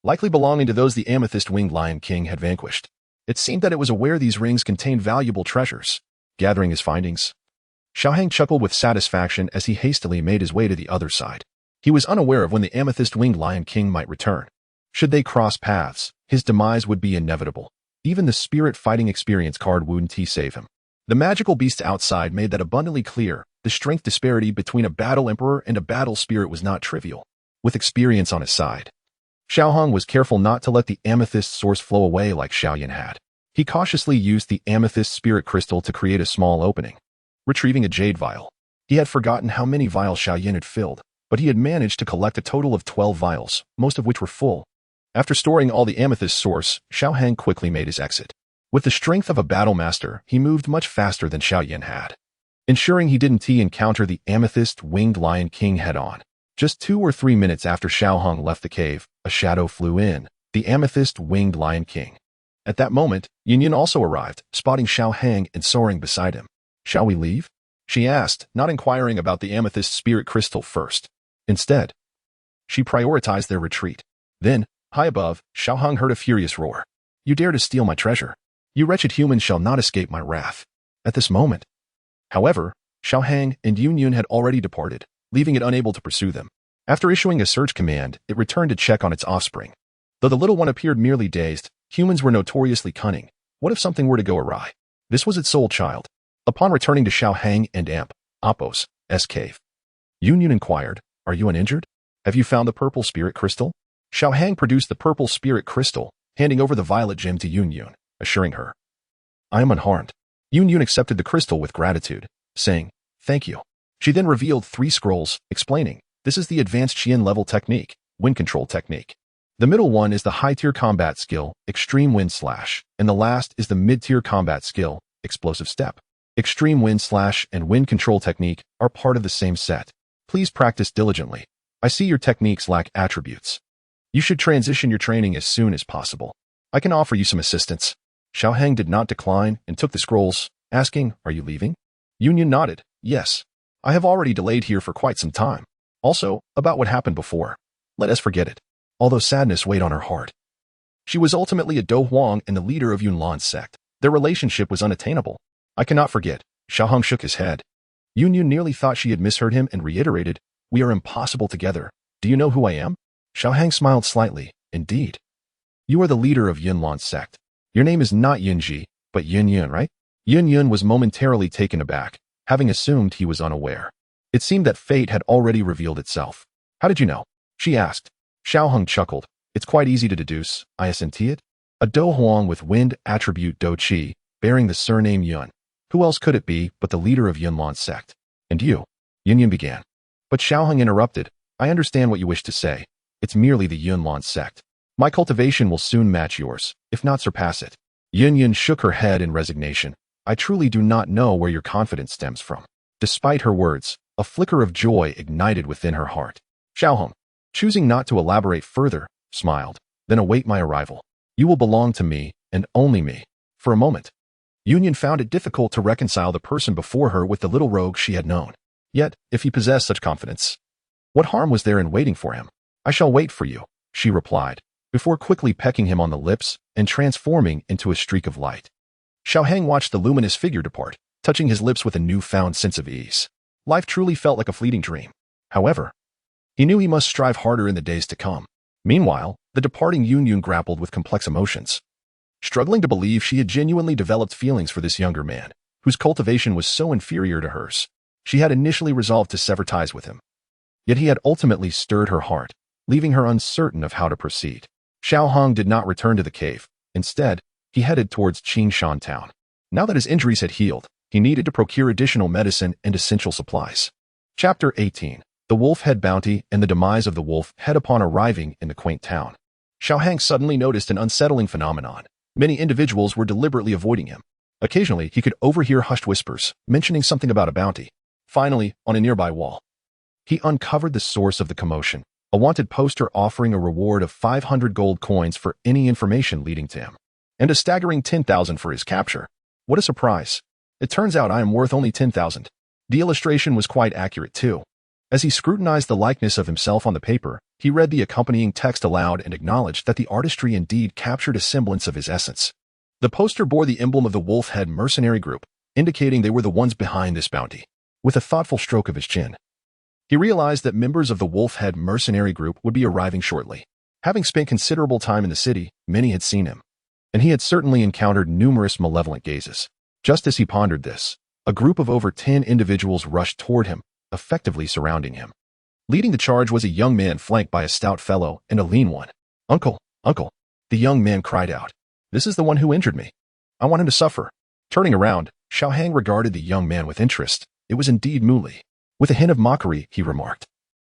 likely belonging to those the amethyst-winged lion king had vanquished. It seemed that it was aware these rings contained valuable treasures. Gathering his findings, Xiao Hang chuckled with satisfaction as he hastily made his way to the other side. He was unaware of when the amethyst-winged lion king might return. Should they cross paths, his demise would be inevitable. Even the spirit fighting experience card wouldn't save him. The magical beast outside made that abundantly clear. The strength disparity between a battle emperor and a battle spirit was not trivial. With experience on his side, Xiao Hung was careful not to let the amethyst source flow away like Xiao Yin had. He cautiously used the amethyst spirit crystal to create a small opening. Retrieving a jade vial, he had forgotten how many vials Xiao Yin had filled, but he had managed to collect a total of 12 vials, most of which were full. After storing all the amethyst source, Xiao Hang quickly made his exit. With the strength of a battle master, he moved much faster than Xiao Yin had, ensuring he didn't encounter the amethyst-winged lion king head-on. Just 2 or 3 minutes after Xiao Hung left the cave, a shadow flew in, the amethyst-winged lion king. At that moment, Yin Yin also arrived, spotting Xiao Hang and soaring beside him. "Shall we leave?" she asked, not inquiring about the amethyst spirit crystal first. Instead, she prioritized their retreat. Then, high above, Xiao Hung heard a furious roar. "You dare to steal my treasure! You wretched humans shall not escape my wrath." At this moment, however, Xiao Hang and Yun Yun had already departed, leaving it unable to pursue them. After issuing a search command, it returned to check on its offspring. Though the little one appeared merely dazed, humans were notoriously cunning. What if something were to go awry? This was its sole child. Upon returning to Xiao Hang and Appo's cave, Yun Yun inquired, "Are you uninjured? Have you found the purple spirit crystal?" Xiao Hang produced the purple spirit crystal, handing over the violet gem to Yun Yun, assuring her, "I am unharmed." Yun Yun accepted the crystal with gratitude, saying, "Thank you." She then revealed 3 scrolls, explaining, "This is the advanced Qian level technique, wind control technique. The middle one is the high-tier combat skill, extreme wind slash, and the last is the mid-tier combat skill, explosive step. Extreme wind slash and wind control technique are part of the same set. Please practice diligently. I see your techniques lack attributes. You should transition your training as soon as possible. I can offer you some assistance." Xiao Hang did not decline and took the scrolls, asking, "Are you leaving?" Yun Yun nodded, "Yes. I have already delayed here for quite some time. Also, about what happened before. Let us forget it." Although sadness weighed on her heart, she was ultimately a Dou Huang and the leader of Yunlan's sect. Their relationship was unattainable. "I cannot forget." Xiao Hung shook his head. Yun Yun nearly thought she had misheard him and reiterated, "We are impossible together. Do you know who I am?" Xiao Hang smiled slightly. "Indeed. You are the leader of Yunlan's sect. Your name is not Yunji, but Yun Yun, right?" Yun Yun was momentarily taken aback, having assumed he was unaware. It seemed that fate had already revealed itself. How did you know? She asked. Xiao Hong chuckled. It's quite easy to deduce, I assent it. A Dou Huang with wind attribute Dou Qi, bearing the surname Yun. Who else could it be but the leader of Yunlan's sect? And you? Yun Yun began. But Xiao Hong interrupted. I understand what you wish to say. It's merely the Yunlan sect. My cultivation will soon match yours, if not surpass it. Yun Yun shook her head in resignation. I truly do not know where your confidence stems from. Despite her words, a flicker of joy ignited within her heart. Xiao Hong, choosing not to elaborate further, smiled. Then await my arrival. You will belong to me, and only me. For a moment, Yun Yun found it difficult to reconcile the person before her with the little rogue she had known. Yet, if he possessed such confidence, what harm was there in waiting for him? I shall wait for you, she replied, before quickly pecking him on the lips and transforming into a streak of light. Xiao Hang watched the luminous figure depart, touching his lips with a newfound sense of ease. Life truly felt like a fleeting dream. However, he knew he must strive harder in the days to come. Meanwhile, the departing Yun Yun grappled with complex emotions, struggling to believe she had genuinely developed feelings for this younger man, whose cultivation was so inferior to hers. She had initially resolved to sever ties with him. Yet he had ultimately stirred her heart, leaving her uncertain of how to proceed. Xiao Hong did not return to the cave. Instead, he headed towards Qingshan town. Now that his injuries had healed, he needed to procure additional medicine and essential supplies. Chapter 18. The Wolf Head Bounty and the Demise of the Wolf Head. Upon arriving in the quaint town, Xiao Hang suddenly noticed an unsettling phenomenon. Many individuals were deliberately avoiding him. Occasionally, he could overhear hushed whispers, mentioning something about a bounty. Finally, on a nearby wall, he uncovered the source of the commotion, a wanted poster offering a reward of 500 gold coins for any information leading to him, and a staggering 10,000 for his capture. What a surprise. It turns out I am worth only 10,000. The illustration was quite accurate too. As he scrutinized the likeness of himself on the paper, he read the accompanying text aloud and acknowledged that the artistry indeed captured a semblance of his essence. The poster bore the emblem of the Wolf Head Mercenary Group, indicating they were the ones behind this bounty. With a thoughtful stroke of his chin, he realized that members of the Wolf Head Mercenary Group would be arriving shortly. Having spent considerable time in the city, many had seen him, and he had certainly encountered numerous malevolent gazes. Just as he pondered this, a group of over 10 individuals rushed toward him, effectively surrounding him. Leading the charge was a young man flanked by a stout fellow and a lean one. Uncle, uncle, the young man cried out. This is the one who injured me. I want him to suffer. Turning around, Xiao Hang regarded the young man with interest. It was indeed Mu Li. With a hint of mockery, he remarked,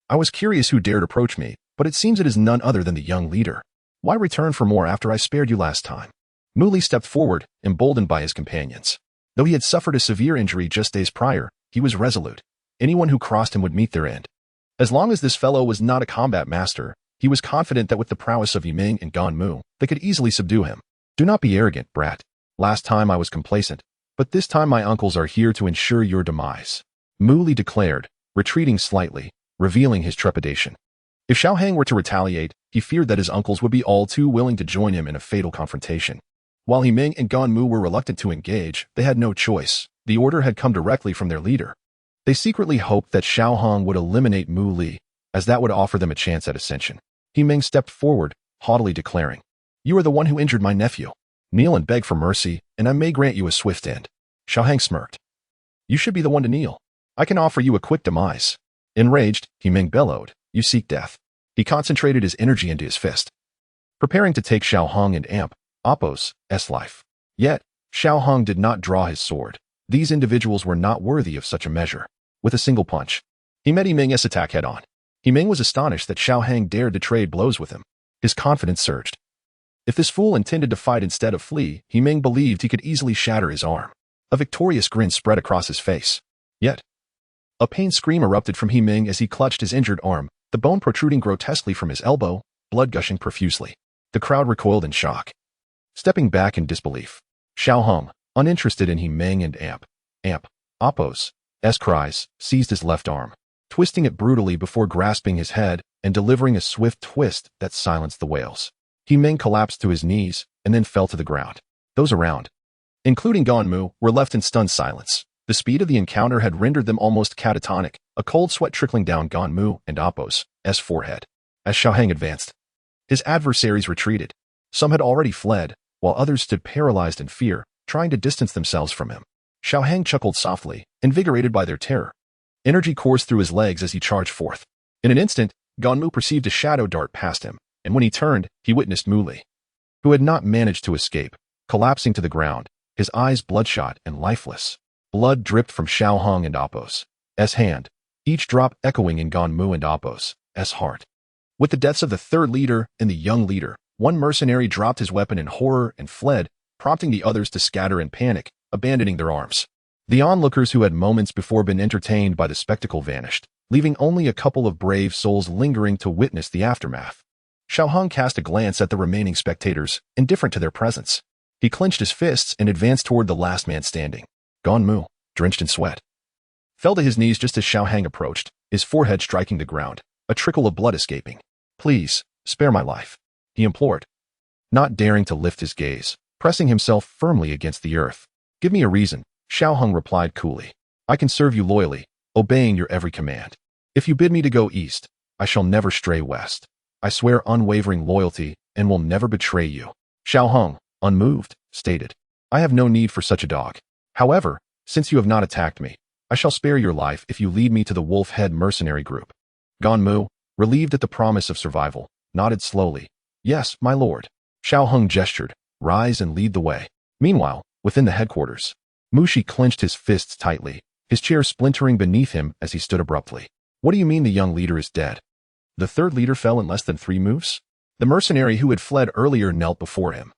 I was curious who dared approach me, but it seems it is none other than the young leader. Why return for more after I spared you last time? Mu Li stepped forward, emboldened by his companions. Though he had suffered a severe injury just days prior, he was resolute. Anyone who crossed him would meet their end. As long as this fellow was not a combat master, he was confident that with the prowess of Yiming and Ganmu, they could easily subdue him. Do not be arrogant, brat. Last time I was complacent, but this time my uncles are here to ensure your demise. Mu Li declared, retreating slightly, revealing his trepidation. If Xiao Hang were to retaliate, he feared that his uncles would be all too willing to join him in a fatal confrontation. While Yiming and Ganmu were reluctant to engage, they had no choice. The order had come directly from their leader. They secretly hoped that Xiao Hong would eliminate Mu Li, as that would offer them a chance at ascension. Yiming stepped forward, haughtily declaring, You are the one who injured my nephew. Kneel and beg for mercy, and I may grant you a swift end. Xiao Hang smirked. You should be the one to kneel. I can offer you a quick demise. Enraged, Yiming bellowed, You seek death. He concentrated his energy into his fist, preparing to take Xiao Hong and Amp, Appo's life. Yet, Xiao Hong did not draw his sword. These individuals were not worthy of such a measure. With a single punch, he met Yiming's attack head-on. Yiming was astonished that Xiao Hang dared to trade blows with him. His confidence surged. If this fool intended to fight instead of flee, Yiming believed he could easily shatter his arm. A victorious grin spread across his face. Yet, a pained scream erupted from Yiming as he clutched his injured arm, the bone protruding grotesquely from his elbow, blood gushing profusely. The crowd recoiled in shock, stepping back in disbelief. Xiao Hong, uninterested in Yiming and Appo's cries, seized his left arm, twisting it brutally before grasping his head and delivering a swift twist that silenced the wails. Yiming collapsed to his knees and then fell to the ground. Those around, including Ganmu, were left in stunned silence. The speed of the encounter had rendered them almost catatonic, a cold sweat trickling down Ganmu and Appo's forehead. As Xiao Hang advanced, his adversaries retreated. Some had already fled, while others stood paralyzed in fear, trying to distance themselves from him. Xiao Hang chuckled softly, invigorated by their terror. Energy coursed through his legs as he charged forth. In an instant, Ganmu perceived a shadow dart past him, and when he turned, he witnessed Mu Li, who had not managed to escape, collapsing to the ground, his eyes bloodshot and lifeless. Blood dripped from Xiao Hong and Appo's hand, each drop echoing in Ganmu and Appo's heart. With the deaths of the third leader and the young leader, one mercenary dropped his weapon in horror and fled, prompting the others to scatter in panic, abandoning their arms. The onlookers who had moments before been entertained by the spectacle vanished, leaving only a couple of brave souls lingering to witness the aftermath. Xiao Hong cast a glance at the remaining spectators, indifferent to their presence. He clenched his fists and advanced toward the last man standing. Ganmu, drenched in sweat, fell to his knees just as Xiao Hang approached, his forehead striking the ground, a trickle of blood escaping. "Please, spare my life," he implored, not daring to lift his gaze, pressing himself firmly against the earth. "Give me a reason," Xiao Hong replied coolly. "I can serve you loyally, obeying your every command. If you bid me to go east, I shall never stray west. I swear unwavering loyalty and will never betray you." Xiao Hong, unmoved, stated, "I have no need for such a dog. However, since you have not attacked me, I shall spare your life if you lead me to the Wolf Head mercenary group." Ganmu, relieved at the promise of survival, nodded slowly. "Yes, my lord." Xiao Hong gestured, "Rise and lead the way." Meanwhile, within the headquarters, Mu Shi clenched his fists tightly, his chair splintering beneath him as he stood abruptly. "What do you mean the young leader is dead? The third leader fell in less than 3 moves? The mercenary who had fled earlier knelt before him,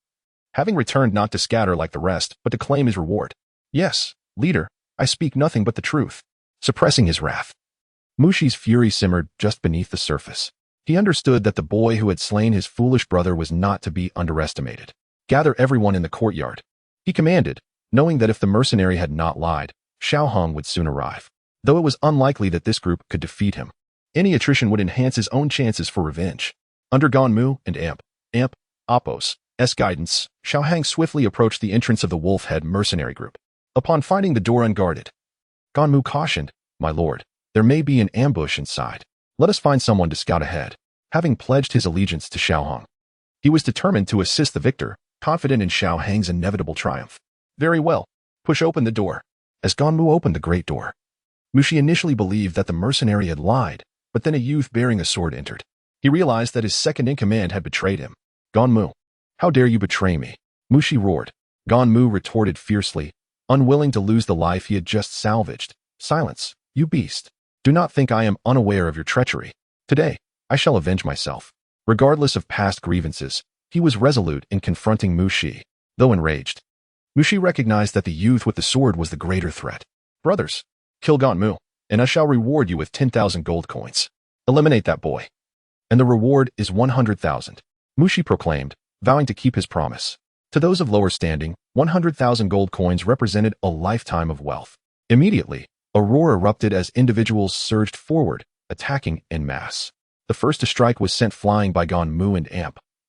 having returned not to scatter like the rest, but to claim his reward. "Yes, leader, I speak nothing but the truth." Suppressing his wrath, Mu Shi's fury simmered just beneath the surface. He understood that the boy who had slain his foolish brother was not to be underestimated. "Gather everyone in the courtyard," he commanded, knowing that if the mercenary had not lied, Xiao Hong would soon arrive. Though it was unlikely that this group could defeat him, any attrition would enhance his own chances for revenge. Under Ganmu and Appo's guidance, Xiao Hang swiftly approached the entrance of the Wolf Head mercenary group. Upon finding the door unguarded, Ganmu cautioned, "My lord, there may be an ambush inside. Let us find someone to scout ahead." Having pledged his allegiance to Xiao Hong, he was determined to assist the victor, confident in Xiao Hang's inevitable triumph. "Very well, push open the door." As Ganmu opened the great door, Mu Shi initially believed that the mercenary had lied, but then a youth bearing a sword entered. He realized that his second-in-command had betrayed him. "Ganmu, how dare you betray me?" Mu Shi roared. Ganmu retorted fiercely, unwilling to lose the life he had just salvaged. "Silence, you beast. Do not think I am unaware of your treachery. Today, I shall avenge myself." Regardless of past grievances, he was resolute in confronting Mu Shi. Though enraged, Mu Shi recognized that the youth with the sword was the greater threat. "Brothers, kill Ganmu, and I shall reward you with 10,000 gold coins. Eliminate that boy, and the reward is 100,000. Mu Shi proclaimed, vowing to keep his promise. To those of lower standing, 100,000 gold coins represented a lifetime of wealth. Immediately, a roar erupted as individuals surged forward, attacking en masse. The first to strike was sent flying by Ganmu and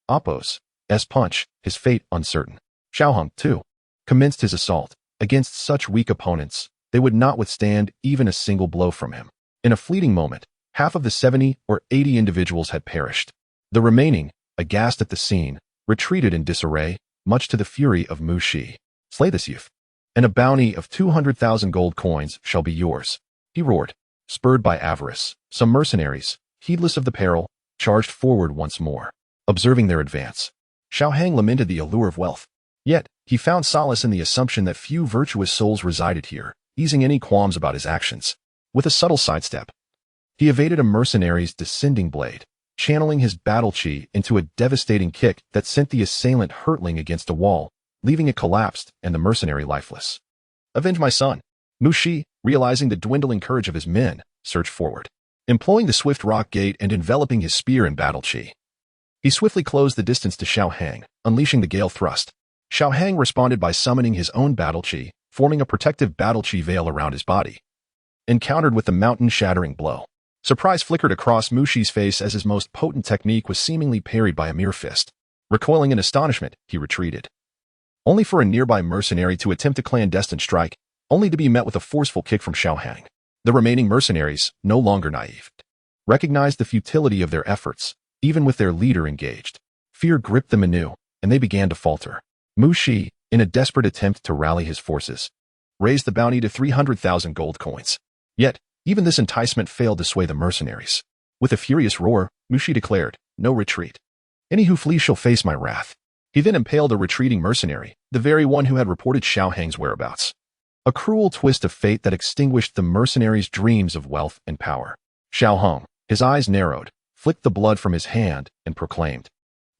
Appo's punch, his fate uncertain. Xiao Hong, too, commenced his assault. Against such weak opponents, they would not withstand even a single blow from him. In a fleeting moment, half of the 70 or 80 individuals had perished. The remaining, aghast at the scene, retreated in disarray, much to the fury of Mu Shi. "Slay this youth, and a bounty of 200,000 gold coins shall be yours," he roared. Spurred by avarice, some mercenaries, heedless of the peril, charged forward once more. Observing their advance, Xiao Hang lamented the allure of wealth. Yet, he found solace in the assumption that few virtuous souls resided here, easing any qualms about his actions. With a subtle sidestep, he evaded a mercenary's descending blade, channeling his battle chi into a devastating kick that sent the assailant hurtling against a wall, leaving it collapsed and the mercenary lifeless. "Avenge my son." Mu Shi, realizing the dwindling courage of his men, surged forward. Employing the swift rock gate and enveloping his spear in battle chi, he swiftly closed the distance to Xiao Hang, unleashing the gale thrust. Xiao Hang responded by summoning his own battle chi, forming a protective battle chi veil around his body. Encountered with the mountain-shattering blow, surprise flickered across Mu Shi's face as his most potent technique was seemingly parried by a mere fist. Recoiling in astonishment, he retreated, only for a nearby mercenary to attempt a clandestine strike, only to be met with a forceful kick from Xiao Hang. The remaining mercenaries, no longer naive, recognized the futility of their efforts, even with their leader engaged. Fear gripped them anew, and they began to falter. Mu Shi, in a desperate attempt to rally his forces, raised the bounty to 300,000 gold coins. Yet, even this enticement failed to sway the mercenaries. With a furious roar, Dou Qi declared, "No retreat. Any who flee shall face my wrath." He then impaled a retreating mercenary, the very one who had reported Xiao Hang's whereabouts. A cruel twist of fate that extinguished the mercenaries' dreams of wealth and power. Xiao Hang, his eyes narrowed, flicked the blood from his hand, and proclaimed,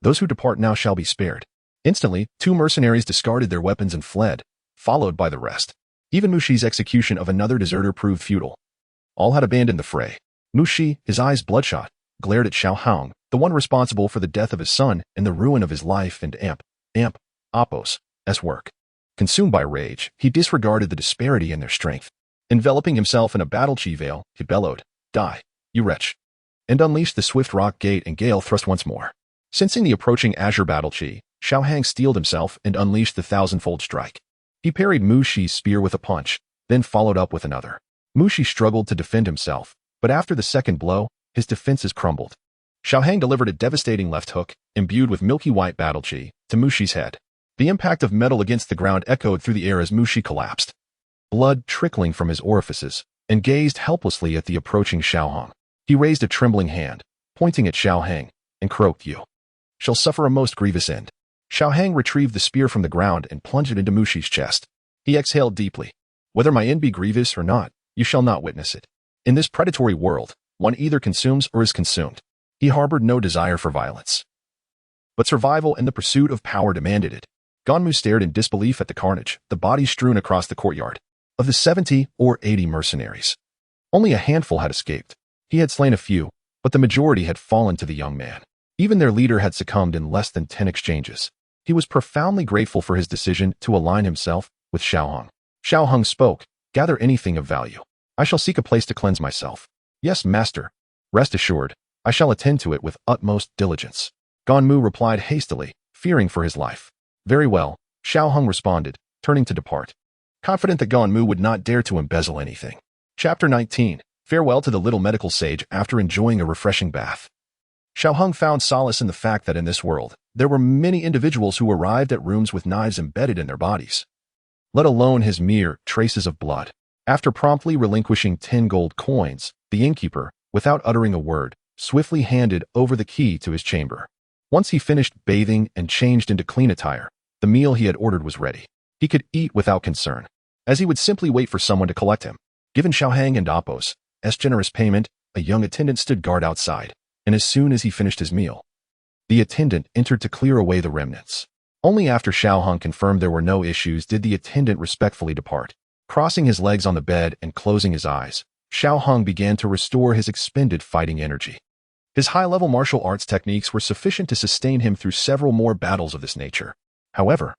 "Those who depart now shall be spared." Instantly, 2 mercenaries discarded their weapons and fled, followed by the rest. Even Dou Qi's execution of another deserter proved futile. All had abandoned the fray. Dou Qi, his eyes bloodshot, glared at Xiao Hang, the one responsible for the death of his son and the ruin of his life and Apos' work. Consumed by rage, he disregarded the disparity in their strength. Enveloping himself in a battle chi veil, he bellowed, "Die, you wretch," and unleashed the swift rock gate and gale thrust once more. Sensing the approaching azure battle chi, Xiao Hang steeled himself and unleashed the thousandfold strike. He parried Dou Qi's spear with a punch, then followed up with another. Dou Qi struggled to defend himself, but after the second blow, his defenses crumbled. Xiao Hang delivered a devastating left hook, imbued with milky white battle chi, to Dou Qi's head. The impact of metal against the ground echoed through the air as Dou Qi collapsed, blood trickling from his orifices, and gazed helplessly at the approaching Xiao Hang. He raised a trembling hand, pointing at Xiao Hang, and croaked, "You shall suffer a most grievous end." Xiao Hang retrieved the spear from the ground and plunged it into Dou Qi's chest. He exhaled deeply. "Whether my end be grievous or not, you shall not witness it. In this predatory world, one either consumes or is consumed." He harbored no desire for violence, but survival and the pursuit of power demanded it. Ganmu stared in disbelief at the carnage, the bodies strewn across the courtyard. Of the 70 or 80 mercenaries, only a handful had escaped. He had slain a few, but the majority had fallen to the young man. Even their leader had succumbed in less than 10 exchanges. He was profoundly grateful for his decision to align himself with Xiao Hang. Xiao Hang spoke, "Gather anything of value. I shall seek a place to cleanse myself." "Yes, master. Rest assured, I shall attend to it with utmost diligence." Ganmu replied hastily, fearing for his life. "Very well," Xiao Hang responded, turning to depart, confident that Ganmu would not dare to embezzle anything. Chapter 19. Farewell to the little medical sage after enjoying a refreshing bath. Xiao Hang found solace in the fact that in this world, there were many individuals who arrived at rooms with knives embedded in their bodies, let alone his mere traces of blood. After promptly relinquishing 10 gold coins, the innkeeper, without uttering a word, swiftly handed over the key to his chamber. Once he finished bathing and changed into clean attire, the meal he had ordered was ready. He could eat without concern, as he would simply wait for someone to collect him. Given Xiao Hang and Apos' generous payment, a young attendant stood guard outside, and as soon as he finished his meal, the attendant entered to clear away the remnants. Only after Xiao Hang confirmed there were no issues did the attendant respectfully depart. Crossing his legs on the bed and closing his eyes, Xiao Hang began to restore his expended fighting energy. His high-level martial arts techniques were sufficient to sustain him through several more battles of this nature. However,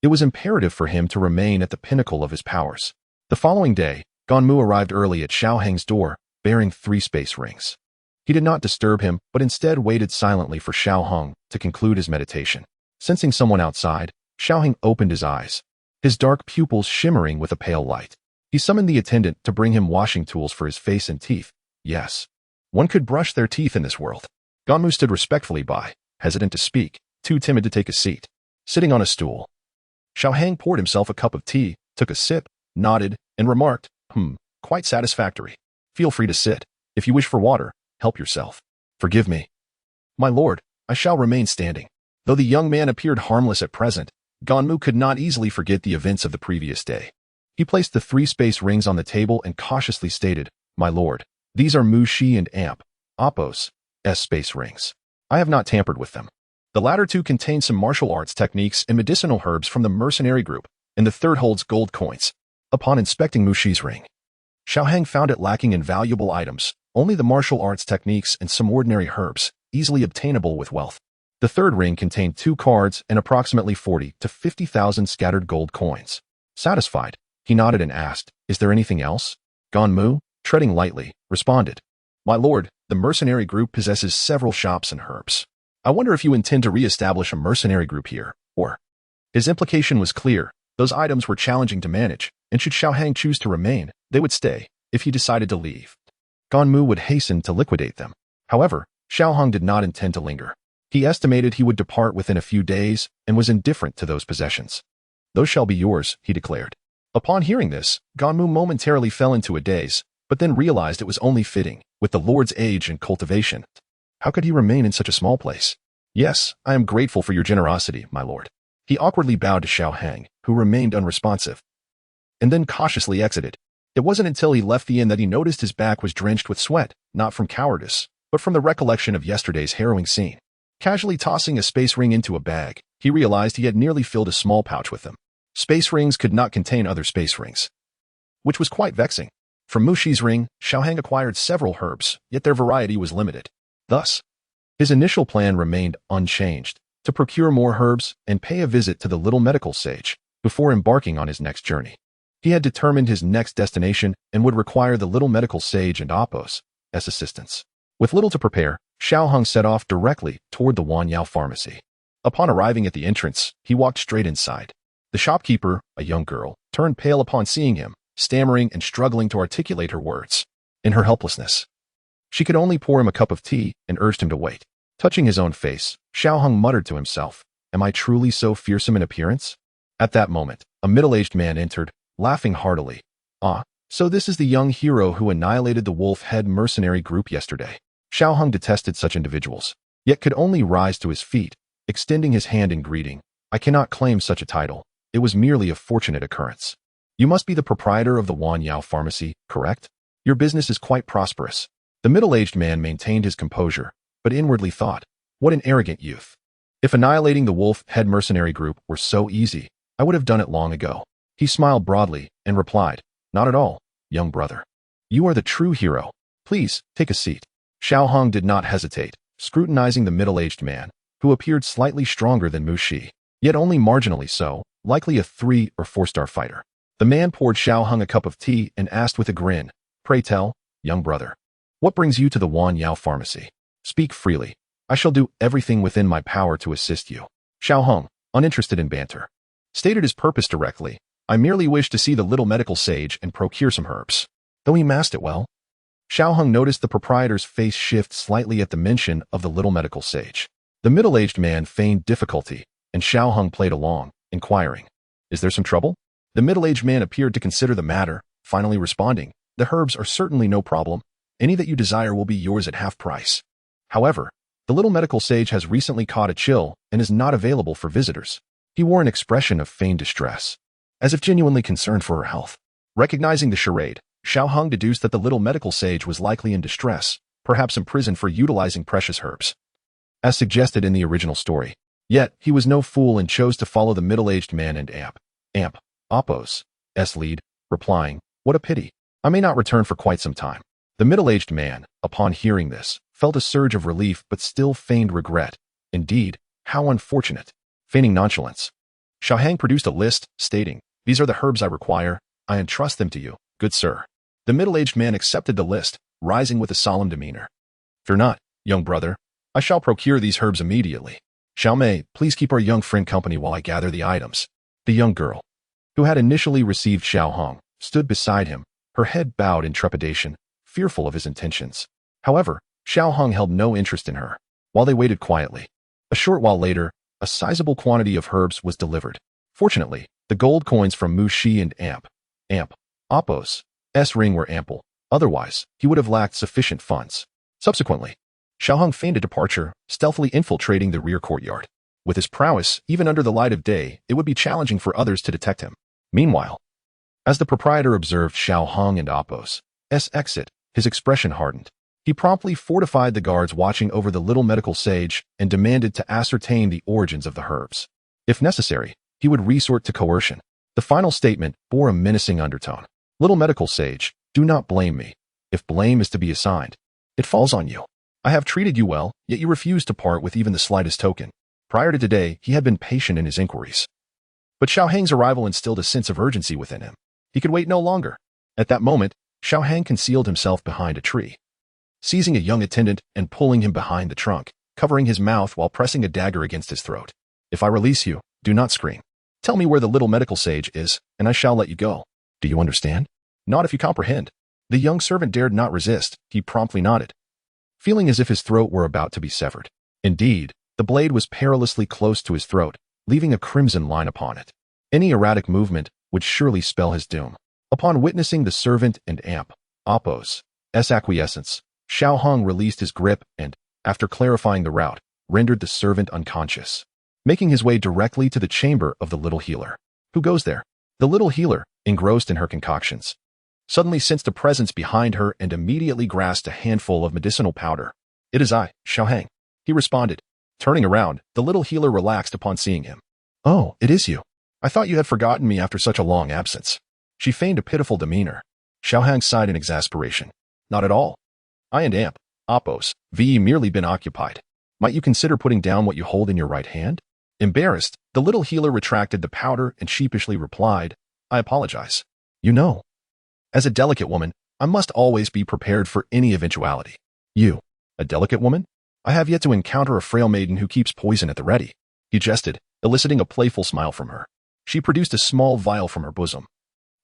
it was imperative for him to remain at the pinnacle of his powers. The following day, Ganmu arrived early at Xiao Hang's door, bearing 3 space rings. He did not disturb him, but instead waited silently for Xiao Hang to conclude his meditation. Sensing someone outside, Xiao Hang opened his eyes, his dark pupils shimmering with a pale light. He summoned the attendant to bring him washing tools for his face and teeth. Yes, one could brush their teeth in this world. Ganmu stood respectfully by, hesitant to speak, too timid to take a seat. Sitting on a stool, Xiao Hang poured himself a cup of tea, took a sip, nodded, and remarked, "Quite satisfactory. Feel free to sit. If you wish for water, help yourself." "Forgive me, my lord, I shall remain standing." Though the young man appeared harmless at present, Ganmu could not easily forget the events of the previous day. He placed the 3 space rings on the table and cautiously stated, "My lord, these are Dou Qi and Apos' space rings. I have not tampered with them. The latter 2 contain some martial arts techniques and medicinal herbs from the mercenary group, and the third holds gold coins." Upon inspecting Dou Qi's ring, Xiao Hang found it lacking in valuable items, only the martial arts techniques and some ordinary herbs, easily obtainable with wealth. The third ring contained 2 cards and approximately 40 to 50,000 scattered gold coins. Satisfied, he nodded and asked, "Is there anything else?" Ganmu, treading lightly, responded, "My lord, the mercenary group possesses several shops and herbs. I wonder if you intend to re-establish a mercenary group here, or..." His implication was clear. Those items were challenging to manage, and should Xiao Hang choose to remain, they would stay. If he decided to leave, Ganmu would hasten to liquidate them. However, Xiao Hang did not intend to linger. He estimated he would depart within a few days and was indifferent to those possessions. Those shall be yours, he declared. Upon hearing this, Ganmu momentarily fell into a daze, but then realized it was only fitting, with the Lord's age and cultivation. How could he remain in such a small place? Yes, I am grateful for your generosity, my lord. He awkwardly bowed to Xiao Hang, who remained unresponsive, and then cautiously exited. It wasn't until he left the inn that he noticed his back was drenched with sweat, not from cowardice, but from the recollection of yesterday's harrowing scene. Casually tossing a space ring into a bag, he realized he had nearly filled a small pouch with them. Space rings could not contain other space rings, which was quite vexing. From Mushi's ring, Xiaohang acquired several herbs, yet their variety was limited. Thus, his initial plan remained unchanged, to procure more herbs and pay a visit to the little medical sage before embarking on his next journey. He had determined his next destination and would require the little medical sage and Appos as assistants. With little to prepare, Xiaohang set off directly toward the Wanyao pharmacy. Upon arriving at the entrance, he walked straight inside. The shopkeeper, a young girl, turned pale upon seeing him, stammering and struggling to articulate her words. In her helplessness, she could only pour him a cup of tea and urged him to wait. Touching his own face, Xiaohang muttered to himself, "Am I truly so fearsome in appearance?" At that moment, a middle-aged man entered, laughing heartily. "Ah, so this is the young hero who annihilated the wolf-head mercenary group yesterday." Xiaohang detested such individuals, yet could only rise to his feet, extending his hand in greeting. "I cannot claim such a title. It was merely a fortunate occurrence. You must be the proprietor of the Wanyao pharmacy, correct? Your business is quite prosperous." The middle-aged man maintained his composure, but inwardly thought, "What an arrogant youth. If annihilating the wolf-head mercenary group were so easy, I would have done it long ago." He smiled broadly and replied, "Not at all, young brother. You are the true hero. Please, take a seat." Xiaohang did not hesitate, scrutinizing the middle-aged man, who appeared slightly stronger than Mushi, yet only marginally so, likely a 3- or 4-star fighter. The man poured Xiaohang a cup of tea and asked with a grin, "Pray tell, young brother, what brings you to the Wanyao pharmacy? Speak freely. I shall do everything within my power to assist you." Xiaohang, uninterested in banter, stated his purpose directly. "I merely wish to see the little medical sage and procure some herbs." Though he masked it well, Xiaohang noticed the proprietor's face shift slightly at the mention of the little medical sage. The middle-aged man feigned difficulty, and Xiaohang played along, inquiring, "Is there some trouble?" The middle-aged man appeared to consider the matter, finally responding, "The herbs are certainly no problem. Any that you desire will be yours at half price. However, the little medical sage has recently caught a chill and is not available for visitors." He wore an expression of feigned distress, as if genuinely concerned for her health. Recognizing the charade, Xiaohang deduced that the little medical sage was likely in distress, perhaps imprisoned for utilizing precious herbs, as suggested in the original story. Yet, he was no fool and chose to follow the middle-aged man and Appos' lead, replying, "What a pity. I may not return for quite some time." The middle-aged man, upon hearing this, felt a surge of relief but still feigned regret. Indeed, how unfortunate. Feigning nonchalance, Xiaohang produced a list, stating, "These are the herbs I require. I entrust them to you, good sir." The middle-aged man accepted the list, rising with a solemn demeanor. "Fear not, young brother. I shall procure these herbs immediately. Xiaomei, please keep our young friend company while I gather the items." The young girl, who had initially received Xiaohang, stood beside him, her head bowed in trepidation, fearful of his intentions. However, Xiaohang held no interest in her. While they waited quietly, a short while later, a sizable quantity of herbs was delivered. Fortunately, the gold coins from Mushi and Appos' ring were ample. Otherwise, he would have lacked sufficient funds. Subsequently, Xiaohang feigned a departure, stealthily infiltrating the rear courtyard. With his prowess, even under the light of day, it would be challenging for others to detect him. Meanwhile, as the proprietor observed Xiaohang and Appos' exit, his expression hardened. He promptly fortified the guards watching over the little medical sage and demanded to ascertain the origins of the herbs. If necessary, he would resort to coercion. The final statement bore a menacing undertone. "Little medical sage, do not blame me. If blame is to be assigned, it falls on you. I have treated you well, yet you refuse to part with even the slightest token." Prior to today, he had been patient in his inquiries. But Xiaohang's arrival instilled a sense of urgency within him. He could wait no longer. At that moment, Xiaohang concealed himself behind a tree, seizing a young attendant and pulling him behind the trunk, covering his mouth while pressing a dagger against his throat. "If I release you, do not scream. Tell me where the little medical sage is, and I shall let you go. Do you understand?" "Not if you comprehend." The young servant dared not resist. He promptly nodded, feeling as if his throat were about to be severed. Indeed, the blade was perilously close to his throat, leaving a crimson line upon it. Any erratic movement would surely spell his doom. Upon witnessing the servant and Appo's acquiescence, Xiao Hong released his grip and, after clarifying the route, rendered the servant unconscious, making his way directly to the chamber of the little healer. Who goes there? The little healer, engrossed in her concoctions, suddenly sensed a presence behind her and immediately grasped a handful of medicinal powder. It is I, Xiao Hang, he responded. Turning around, the little healer relaxed upon seeing him. Oh, it is you. I thought you had forgotten me after such a long absence. She feigned a pitiful demeanor. Xiao Hang sighed in exasperation. Not at all. I and Appo's merely been occupied. Might you consider putting down what you hold in your right hand? Embarrassed, the little healer retracted the powder and sheepishly replied, I apologize. You know, as a delicate woman, I must always be prepared for any eventuality. You, a delicate woman? I have yet to encounter a frail maiden who keeps poison at the ready. He jested, eliciting a playful smile from her. She produced a small vial from her bosom,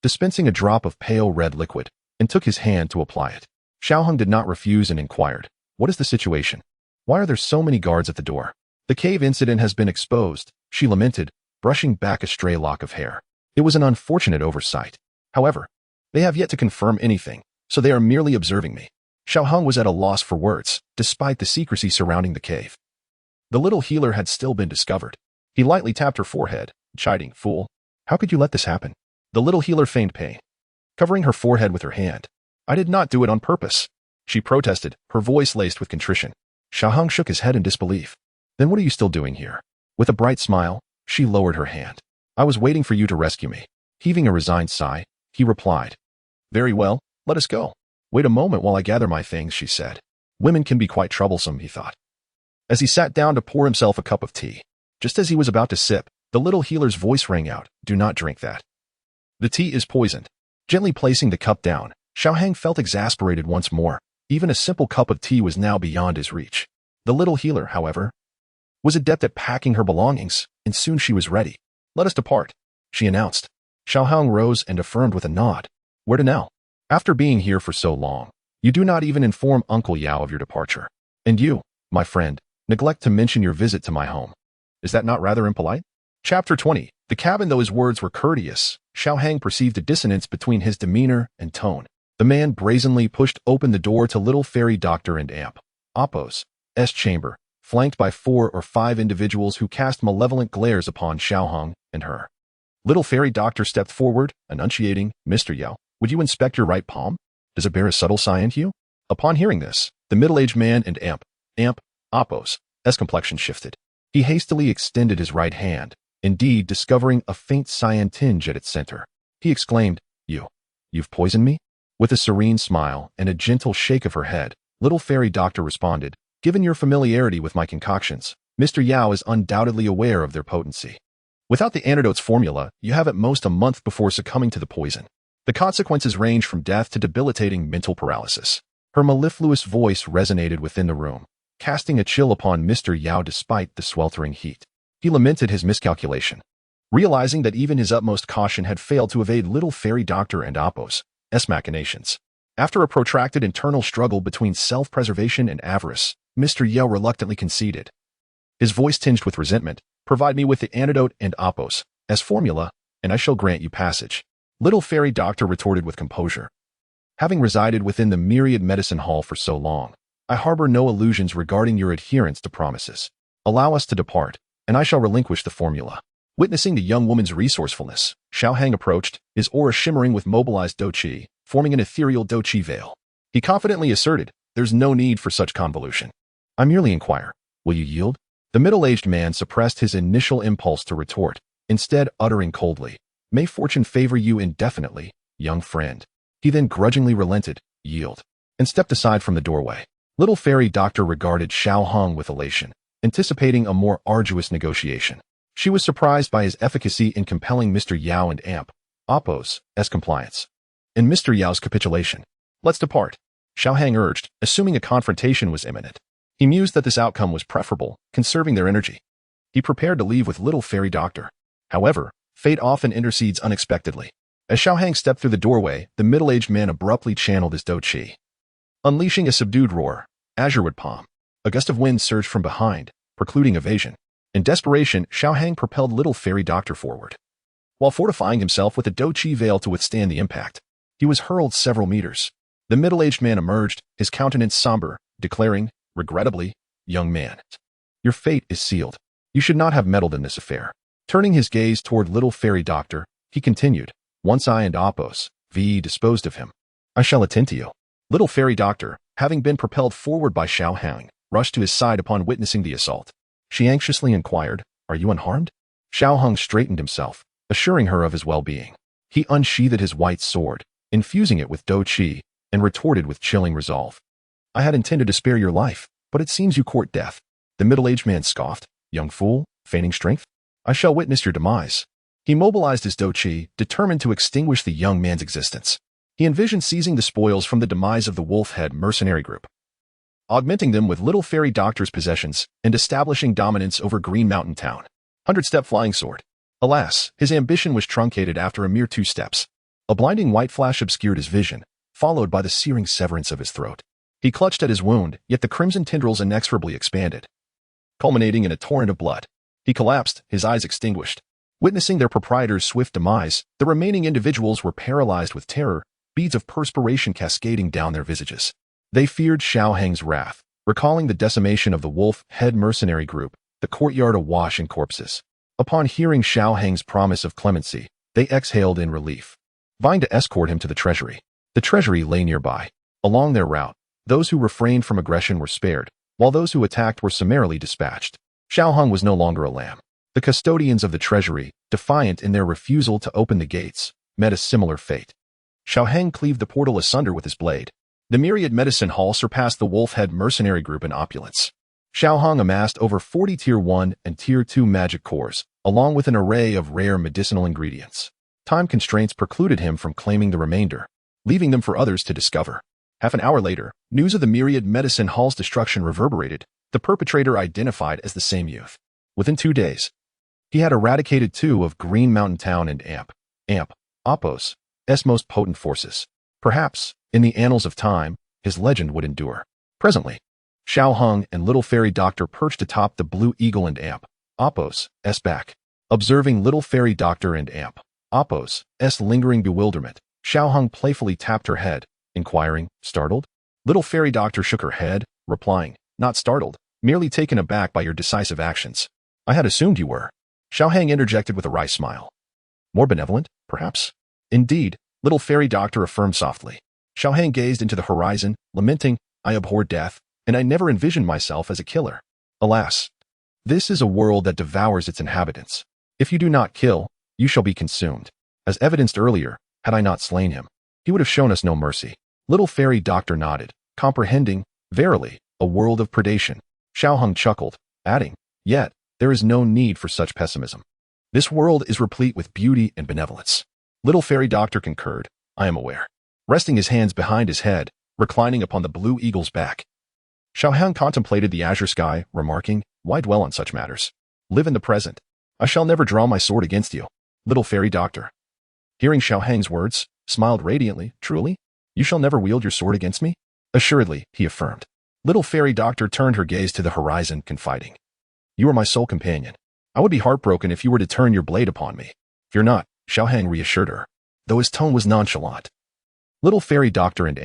dispensing a drop of pale red liquid, and took his hand to apply it. Xiao Hong did not refuse and inquired, What is the situation? Why are there so many guards at the door? The cave incident has been exposed, she lamented, brushing back a stray lock of hair. It was an unfortunate oversight. However, they have yet to confirm anything, so they are merely observing me. Xiao Hong was at a loss for words, despite the secrecy surrounding the cave. The little healer had still been discovered. He lightly tapped her forehead, chiding, Fool, how could you let this happen? The little healer feigned pain, covering her forehead with her hand. I did not do it on purpose, she protested, her voice laced with contrition. Xiao Hong shook his head in disbelief. Then what are you still doing here? With a bright smile, she lowered her hand. I was waiting for you to rescue me. Heaving a resigned sigh, he replied. Very well, let us go. Wait a moment while I gather my things, she said. Women can be quite troublesome, he thought, as he sat down to pour himself a cup of tea. Just as he was about to sip, the little healer's voice rang out, Do not drink that. The tea is poisoned. Gently placing the cup down, Xiao Hang felt exasperated once more. Even a simple cup of tea was now beyond his reach. The little healer, however, was adept at packing her belongings, and soon she was ready. Let us depart, she announced. Xiao Hang rose and affirmed with a nod. Where to now? After being here for so long, you do not even inform Uncle Yao of your departure. And you, my friend, neglect to mention your visit to my home. Is that not rather impolite? Chapter 20. The cabin. Though his words were courteous, Xiao Hang perceived a dissonance between his demeanor and tone. The man brazenly pushed open the door to little fairy doctor and Appo's chamber, flanked by 4 or 5 individuals who cast malevolent glares upon Xiao Hong and her. Little fairy doctor stepped forward, enunciating, Mr. Yao, would you inspect your right palm? Does it bear a subtle cyan hue? Upon hearing this, the middle-aged man and Appo's complexion shifted. He hastily extended his right hand, indeed discovering a faint cyan tinge at its center. He exclaimed, You've poisoned me? With a serene smile and a gentle shake of her head, little fairy doctor responded, Given your familiarity with my concoctions, Mr. Yao is undoubtedly aware of their potency. Without the antidote's formula, you have at most a month before succumbing to the poison. The consequences range from death to debilitating mental paralysis. Her mellifluous voice resonated within the room, casting a chill upon Mr. Yao despite the sweltering heat. He lamented his miscalculation, realizing that even his utmost caution had failed to evade little fairy doctor and Appo's machinations. After a protracted internal struggle between self-preservation and avarice, Mr. Yao reluctantly conceded. His voice tinged with resentment, Provide me with the antidote and Appo's formula, and I shall grant you passage. Little fairy doctor retorted with composure. Having resided within the myriad medicine hall for so long, I harbor no illusions regarding your adherence to promises. Allow us to depart, and I shall relinquish the formula. Witnessing the young woman's resourcefulness, Xiao Hang approached, his aura shimmering with mobilized Dou Qi, forming an ethereal Dou Qi veil. He confidently asserted, There's no need for such convolution. I merely inquire, will you yield? The middle-aged man suppressed his initial impulse to retort, instead uttering coldly, May fortune favor you indefinitely, young friend. He then grudgingly relented, Yield, and stepped aside from the doorway. Little fairy doctor regarded Xiao Hong with elation, anticipating a more arduous negotiation. She was surprised by his efficacy in compelling Mr. Yao and Appo's compliance, and Mr. Yao's capitulation. Let's depart, Xiao Hang urged, assuming a confrontation was imminent. He mused that this outcome was preferable, conserving their energy. He prepared to leave with little fairy doctor. However, fate often intercedes unexpectedly. As Xiao Hang stepped through the doorway, the middle-aged man abruptly channeled his Dou Qi. Unleashing a subdued roar, azurewood palm, a gust of wind surged from behind, precluding evasion. In desperation, Xiao Hang propelled little fairy doctor forward. while fortifying himself with a Dou Qi veil to withstand the impact. He was hurled several meters. The middle-aged man emerged, his countenance somber, declaring, regrettably, "Young man, your fate is sealed. You should not have meddled in this affair." Turning his gaze toward little fairy doctor, he continued, "Once I and Oppos, V disposed of him, I shall attend to you." Little fairy doctor, having been propelled forward by Xiao Hang, rushed to his side upon witnessing the assault. She anxiously inquired, "Are you unharmed?" Xiao Hang straightened himself, assuring her of his well-being. He unsheathed his white sword, infusing it with Dou Qi, and retorted with chilling resolve, "I had intended to spare your life, but it seems you court death." The middle-aged man scoffed, "Young fool, feigning strength? I shall witness your demise." He mobilized his Dou Qi, determined to extinguish the young man's existence. He envisioned seizing the spoils from the demise of the Wolf-Head mercenary group, augmenting them with little fairy doctor's possessions, and establishing dominance over Green Mountain Town. 100-step flying sword. Alas, his ambition was truncated after a mere 2 steps. A blinding white flash obscured his vision, followed by the searing severance of his throat. He clutched at his wound, yet the crimson tendrils inexorably expanded, culminating in a torrent of blood. He collapsed, his eyes extinguished. Witnessing their proprietor's swift demise, the remaining individuals were paralyzed with terror, beads of perspiration cascading down their visages. They feared Xiao Hang's wrath, recalling the decimation of the Wolf-Head mercenary group, the courtyard awash in corpses. Upon hearing Xiao Hang's promise of clemency, they exhaled in relief, vying to escort him to the treasury. The treasury lay nearby. Along their route, those who refrained from aggression were spared, while those who attacked were summarily dispatched. Xiao Hang was no longer a lamb. The custodians of the treasury, defiant in their refusal to open the gates, met a similar fate. Xiao Hang cleaved the portal asunder with his blade. The myriad medicine hall surpassed the Wolf-Head mercenary group in opulence. Xiao Hang amassed over 40 Tier 1 and Tier 2 magic cores, along with an array of rare medicinal ingredients. Time constraints precluded him from claiming the remainder, leaving them for others to discover. Half an hour later, news of the myriad medicine hall's destruction reverberated, the perpetrator identified as the same youth. Within 2 days, he had eradicated 2 of Green Mountain Town and Oppos' most potent forces. Perhaps, in the annals of time, his legend would endure. Presently, Xiao Hang and little fairy doctor perched atop the Blue Eagle and Oppos' back. Observing little fairy doctor and Oppos' lingering bewilderment, Xiao Hang playfully tapped her head, inquiring, "Startled?" Little fairy doctor shook her head, replying, "Not startled, merely taken aback by your decisive actions. I had assumed you were." Xiao Hang interjected with a wry smile. "More benevolent, perhaps?" "Indeed," little fairy doctor affirmed softly. Xiao Hang gazed into the horizon, lamenting, "I abhor death, and I never envisioned myself as a killer. Alas, this is a world that devours its inhabitants. If you do not kill, you shall be consumed." As evidenced earlier, had I not slain him, he would have shown us no mercy. Little fairy doctor nodded, comprehending, verily, a world of predation. Xiao Hang chuckled, adding, "Yet, there is no need for such pessimism. This world is replete with beauty and benevolence." Little fairy doctor concurred, "I am aware." Resting his hands behind his head, reclining upon the Blue Eagle's back, Xiao Hang contemplated the azure sky, remarking, "Why dwell on such matters? Live in the present. I shall never draw my sword against you." Little fairy doctor, hearing Xiao Hang's words, smiled radiantly, "Truly? You shall never wield your sword against me?" "Assuredly," he affirmed. Little fairy doctor turned her gaze to the horizon, confiding, "You are my sole companion. I would be heartbroken if you were to turn your blade upon me." "Fear not," Xiao Hang reassured her, though his tone was nonchalant. Little fairy doctor and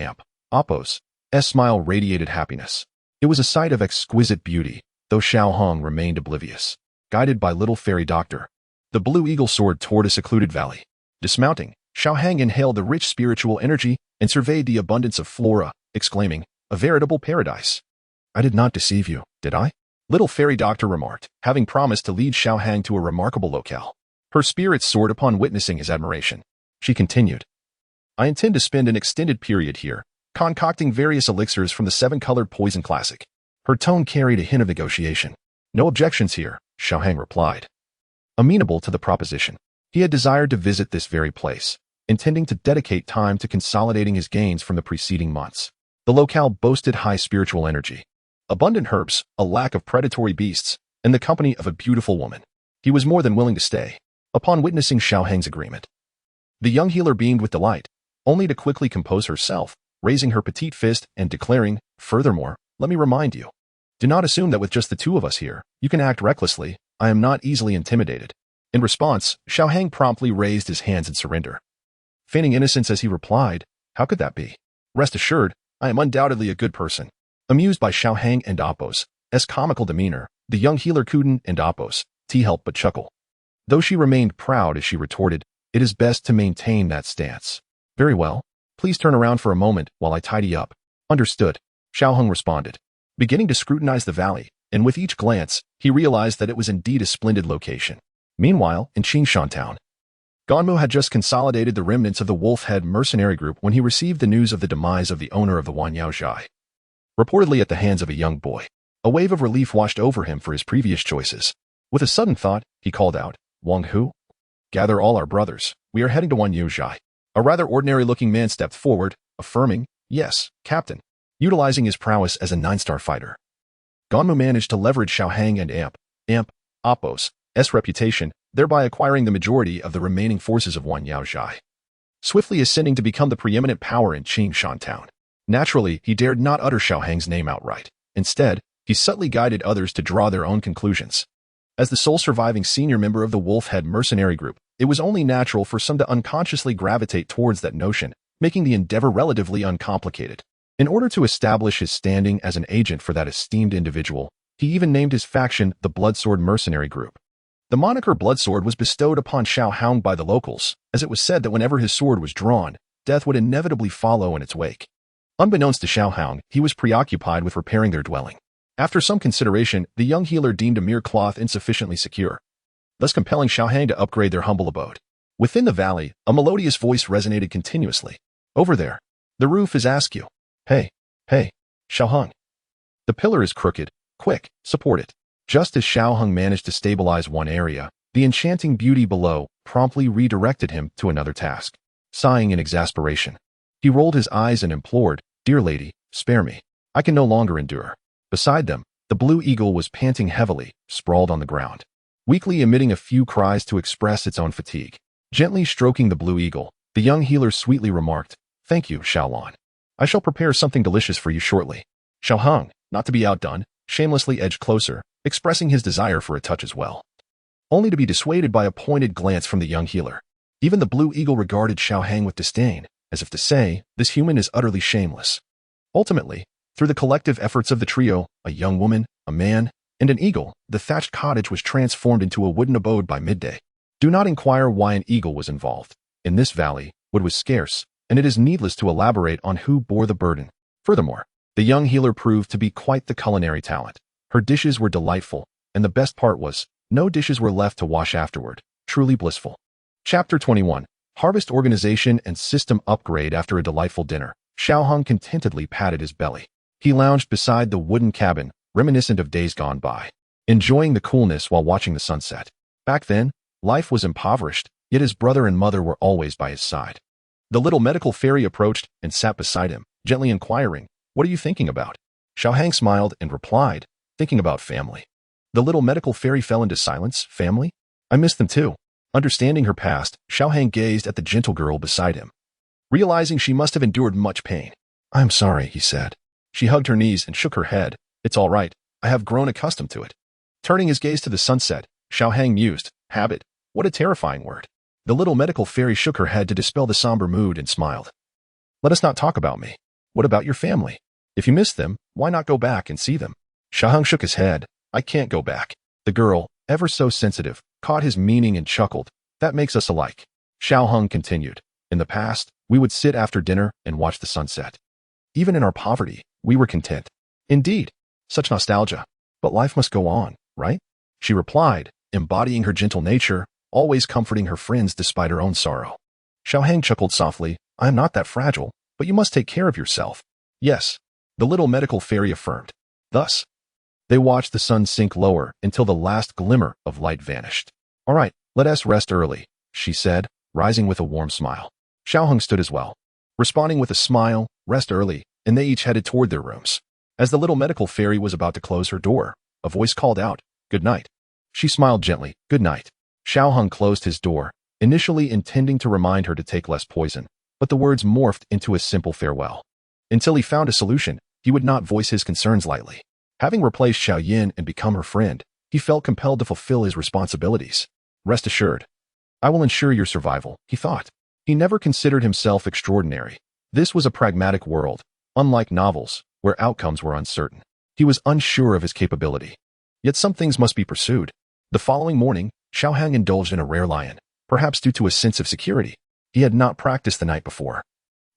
Oppos' smile radiated happiness. It was a sight of exquisite beauty, though Xiao Hang remained oblivious. Guided by little fairy doctor, the Blue Eagle soared toward a secluded valley. Dismounting, Xiao Hang inhaled the rich spiritual energy and surveyed the abundance of flora, exclaiming, "A veritable paradise." "I did not deceive you, did I?" Little fairy doctor remarked, having promised to lead Xiao Hang to a remarkable locale. Her spirits soared upon witnessing his admiration. She continued, "I intend to spend an extended period here, concocting various elixirs from the 7-colored poison classic." Her tone carried a hint of negotiation. "No objections here," Xiao Hang replied, amenable to the proposition. He had desired to visit this very place, intending to dedicate time to consolidating his gains from the preceding months. The locale boasted high spiritual energy, abundant herbs, a lack of predatory beasts, and the company of a beautiful woman. He was more than willing to stay. Upon witnessing Xiao Hang's agreement, the young healer beamed with delight, only to quickly compose herself, raising her petite fist and declaring, "Furthermore, let me remind you, do not assume that with just the 2 of us here, you can act recklessly. I am not easily intimidated. In response, Xiaohang promptly raised his hands in surrender. Feigning innocence as he replied, "How could that be? Rest assured, I am undoubtedly a good person." Amused by Xiaohang and Appo's comical demeanor, the young healer couldn't and Appo's helped but chuckle. Though she remained proud as she retorted, "It is best to maintain that stance." "Very well. Please turn around for a moment while I tidy up." "Understood," Xiaohang responded. Beginning to scrutinize the valley, and with each glance, he realized that it was indeed a splendid location. Meanwhile, in Qingshan town, Ganmu had just consolidated the remnants of the Wolf-Head mercenary group when he received the news of the demise of the owner of the Wanyaozhai. Reportedly at the hands of a young boy, a wave of relief washed over him for his previous choices. With a sudden thought, he called out, "Wang Hu? Gather all our brothers. We are heading to Wanyaozhai." A rather ordinary-looking man stepped forward, affirming, "Yes, Captain," utilizing his prowess as a 9-star fighter. Ganmu managed to leverage Xiaohang and Appo's reputation, thereby acquiring the majority of the remaining forces of Wanyaozhai, swiftly ascending to become the preeminent power in Qingshan town. Naturally, he dared not utter Xiaohang's name outright. Instead, he subtly guided others to draw their own conclusions. As the sole surviving senior member of the Wolf-Head mercenary group, it was only natural for some to unconsciously gravitate towards that notion, making the endeavor relatively uncomplicated. In order to establish his standing as an agent for that esteemed individual, he even named his faction the Bloodsword Mercenary Group. The moniker Bloodsword was bestowed upon Xiaohang by the locals, as it was said that whenever his sword was drawn, death would inevitably follow in its wake. Unbeknownst to Xiaohang, he was preoccupied with repairing their dwelling. After some consideration, the young healer deemed a mere cloth insufficiently secure, thus compelling Xiaohang to upgrade their humble abode. Within the valley, a melodious voice resonated continuously. "Over there. The roof is askew. Hey, Xiaohang. The pillar is crooked. Quick, support it." Just as Xiaohang managed to stabilize one area, the enchanting beauty below promptly redirected him to another task. Sighing in exasperation, he rolled his eyes and implored, "Dear lady, spare me. I can no longer endure." Beside them, the blue eagle was panting heavily, sprawled on the ground, weakly emitting a few cries to express its own fatigue. Gently stroking the blue eagle, the young healer sweetly remarked, "Thank you, Xiaolan. I shall prepare something delicious for you shortly." Xiaohang, not to be outdone, shamelessly edged closer, expressing his desire for a touch as well, only to be dissuaded by a pointed glance from the young healer. Even the blue eagle regarded Xiaohang with disdain, as if to say, "This human is utterly shameless." Ultimately, through the collective efforts of the trio, a young woman, a man, and an eagle, the thatched cottage was transformed into a wooden abode by midday. Do not inquire why an eagle was involved. In this valley, wood was scarce, and it is needless to elaborate on who bore the burden. Furthermore, the young healer proved to be quite the culinary talent. Her dishes were delightful, and the best part was, no dishes were left to wash afterward. Truly blissful. Chapter 21. Harvest Organization and System Upgrade. After a delightful dinner, Xiaohang contentedly patted his belly. He lounged beside the wooden cabin, reminiscent of days gone by, enjoying the coolness while watching the sunset. Back then, life was impoverished, yet his brother and mother were always by his side. The little medical fairy approached and sat beside him, gently inquiring, "What are you thinking about?" Xiaohang smiled and replied, "Thinking about family." The little medical fairy fell into silence. "Family? I miss them too." Understanding her past, Xiaohang gazed at the gentle girl beside him, realizing she must have endured much pain. "I'm sorry," he said. She hugged her knees and shook her head. "It's all right. I have grown accustomed to it." Turning his gaze to the sunset, Xiaohang mused, "Habit? What a terrifying word." The little medical fairy shook her head to dispel the somber mood and smiled. "Let us not talk about me. What about your family? If you miss them, why not go back and see them?" Xiaohang shook his head. "I can't go back." The girl, ever so sensitive, caught his meaning and chuckled. "That makes us alike." Xiaohang continued, "In the past, we would sit after dinner and watch the sunset. Even in our poverty, we were content." "Indeed, such nostalgia. But life must go on, right?" she replied, embodying her gentle nature, always comforting her friends despite her own sorrow. Xiaohang chuckled softly. "I am not that fragile, but you must take care of yourself." "Yes," the little medical fairy affirmed. Thus, they watched the sun sink lower until the last glimmer of light vanished. "All right, let us rest early," she said, rising with a warm smile. Xiaohang stood as well, responding with a smile, "Rest early," and they each headed toward their rooms. As the little medical fairy was about to close her door, a voice called out, "Good night." She smiled gently. "Good night." Xiaohang closed his door, initially intending to remind her to take less poison, but the words morphed into a simple farewell. Until he found a solution, he would not voice his concerns lightly. Having replaced Xiao Yin and become her friend, he felt compelled to fulfill his responsibilities. Rest assured. I will ensure your survival, he thought. He never considered himself extraordinary. This was a pragmatic world, unlike novels, where outcomes were uncertain. He was unsure of his capability. Yet some things must be pursued. The following morning, Xiaohang indulged in a rare lion, perhaps due to a sense of security. He had not practiced the night before.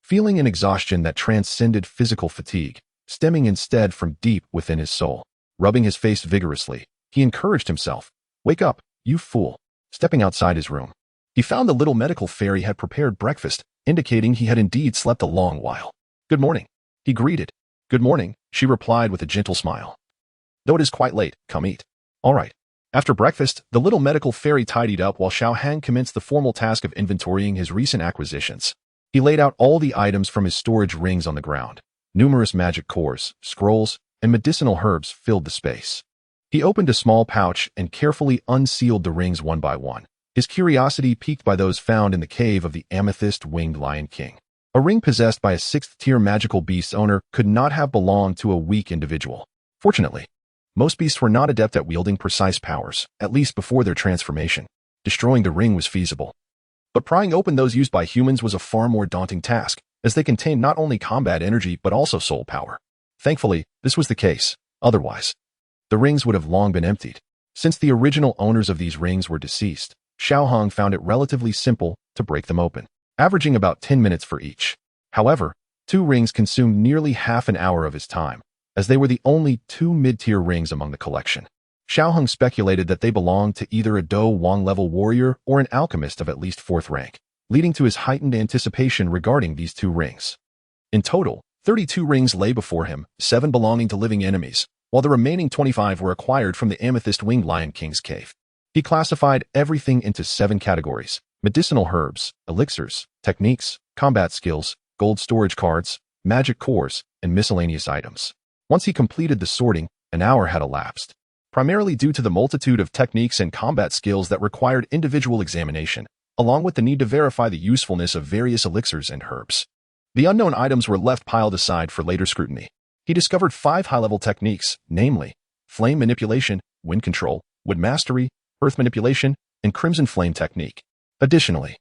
Feeling an exhaustion that transcended physical fatigue, stemming instead from deep within his soul. Rubbing his face vigorously, he encouraged himself. Wake up, you fool. Stepping outside his room, he found the little medical fairy had prepared breakfast, indicating he had indeed slept a long while. Good morning, he greeted. Good morning, she replied with a gentle smile. Though it is quite late, come eat. All right. After breakfast, the little medical fairy tidied up while Xiaohang commenced the formal task of inventorying his recent acquisitions. He laid out all the items from his storage rings on the ground. Numerous magic cores, scrolls, and medicinal herbs filled the space. He opened a small pouch and carefully unsealed the rings one by one, his curiosity piqued by those found in the cave of the amethyst-winged Lion King. A ring possessed by a 6th-tier magical beast's owner could not have belonged to a weak individual. Fortunately, most beasts were not adept at wielding precise powers, at least before their transformation. Destroying the ring was feasible. But prying open those used by humans was a far more daunting task, as they contained not only combat energy but also soul power. Thankfully, this was the case. Otherwise, the rings would have long been emptied. Since the original owners of these rings were deceased, Xiaohang found it relatively simple to break them open, averaging about 10 minutes for each. However, 2 rings consumed nearly half an hour of his time, as they were the only 2 mid-tier rings among the collection. Xiaohang speculated that they belonged to either a Dou Wang-level warrior or an alchemist of at least 4th rank, leading to his heightened anticipation regarding these 2 rings. In total, 32 rings lay before him, 7 belonging to living enemies, while the remaining 25 were acquired from the amethyst-winged Lion King's cave. He classified everything into 7 categories: medicinal herbs, elixirs, techniques, combat skills, gold storage cards, magic cores, and miscellaneous items. Once he completed the sorting, an hour had elapsed, primarily due to the multitude of techniques and combat skills that required individual examination, along with the need to verify the usefulness of various elixirs and herbs. The unknown items were left piled aside for later scrutiny. He discovered 5 high-level techniques, namely flame manipulation, wind control, wood mastery, earth manipulation, and crimson flame technique. Additionally,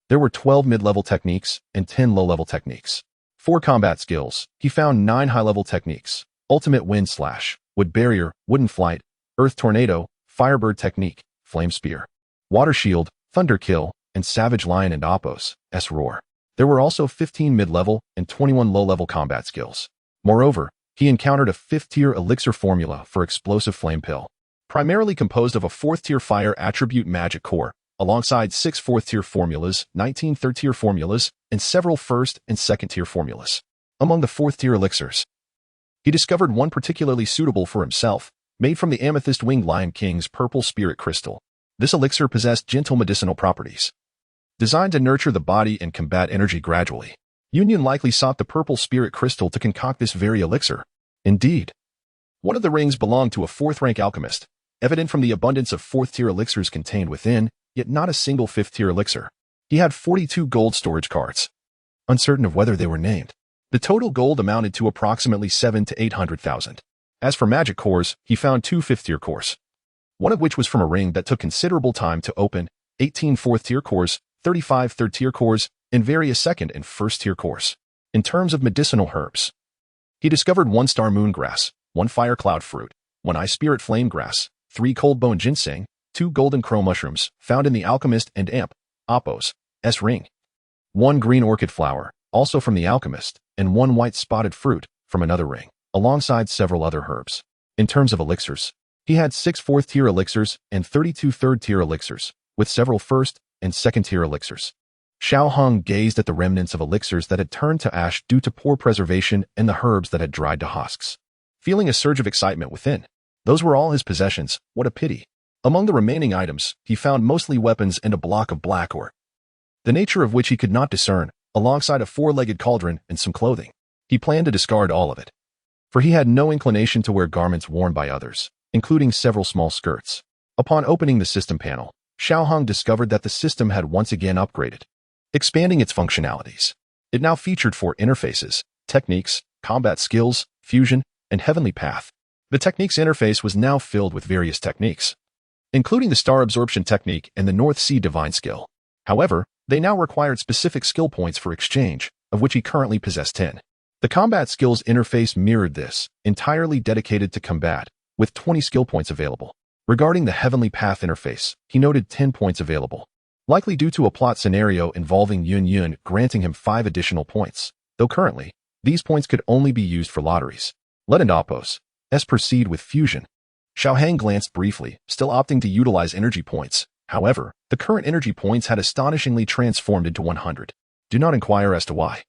there were 12 mid-level techniques and 10 low-level techniques. For combat skills, he found 9 high-level techniques: ultimate wind slash, wood barrier, wooden flight, earth tornado, firebird technique, flame spear, water shield, thunder kill, and savage lion and Apos, roar. There were also 15 mid-level and 21 low-level combat skills. Moreover, he encountered a 5th-tier elixir formula for explosive flame pill, primarily composed of a 4th-tier fire attribute magic core, alongside 6 4th-tier formulas, 19 3rd-tier formulas, and several 1st and 2nd-tier formulas. Among the 4th-tier elixirs, he discovered one particularly suitable for himself, made from the amethyst-winged Lion King's purple spirit crystal. This elixir possessed gentle medicinal properties, designed to nurture the body and combat energy gradually. Union likely sought the purple spirit crystal to concoct this very elixir. Indeed, one of the rings belonged to a 4th-rank alchemist, evident from the abundance of 4th-tier elixirs contained within, yet not a single 5th-tier elixir. He had 42 gold storage cards, uncertain of whether they were named. The total gold amounted to approximately 7 to 800,000. As for magic cores, he found 2 5th-tier cores, one of which was from a ring that took considerable time to open, 18 4th-tier cores, 35 3rd-tier cores, and various 2nd and 1st-tier cores. In terms of medicinal herbs, he discovered 1 star moon grass, 1 fire cloud fruit, 1 ice spirit flame grass, 3 cold bone ginseng, 2 golden crow mushrooms found in the alchemist and Apos ring, 1 green orchid flower, also from the alchemist, and 1 white spotted fruit from another ring, alongside several other herbs. In terms of elixirs, he had 6 4th-tier elixirs and 32 3rd-tier elixirs, with several 1st and 2nd-tier elixirs. Xiaohang gazed at the remnants of elixirs that had turned to ash due to poor preservation and the herbs that had dried to husks. Feeling a surge of excitement within, those were all his possessions. What a pity. Among the remaining items, he found mostly weapons and a block of black ore, the nature of which he could not discern, alongside a 4-legged cauldron and some clothing. He planned to discard all of it, for he had no inclination to wear garments worn by others, including several small skirts. Upon opening the system panel, Xiaohang discovered that the system had once again upgraded, expanding its functionalities. It now featured 4 interfaces: techniques, combat skills, fusion, and heavenly path. The techniques interface was now filled with various techniques, including the star absorption technique and the North Sea divine skill. However, they now required specific skill points for exchange, of which he currently possessed 10. The combat skills interface mirrored this, entirely dedicated to combat, with 20 skill points available. Regarding the Heavenly Path interface, he noted 10 points available, likely due to a plot scenario involving Yun Yun granting him 5 additional points, though currently, these points could only be used for lotteries. Let Endopos S proceed with fusion. Xiaohang glanced briefly, still opting to utilize energy points. However, the current energy points had astonishingly transformed into 100. Do not inquire as to why.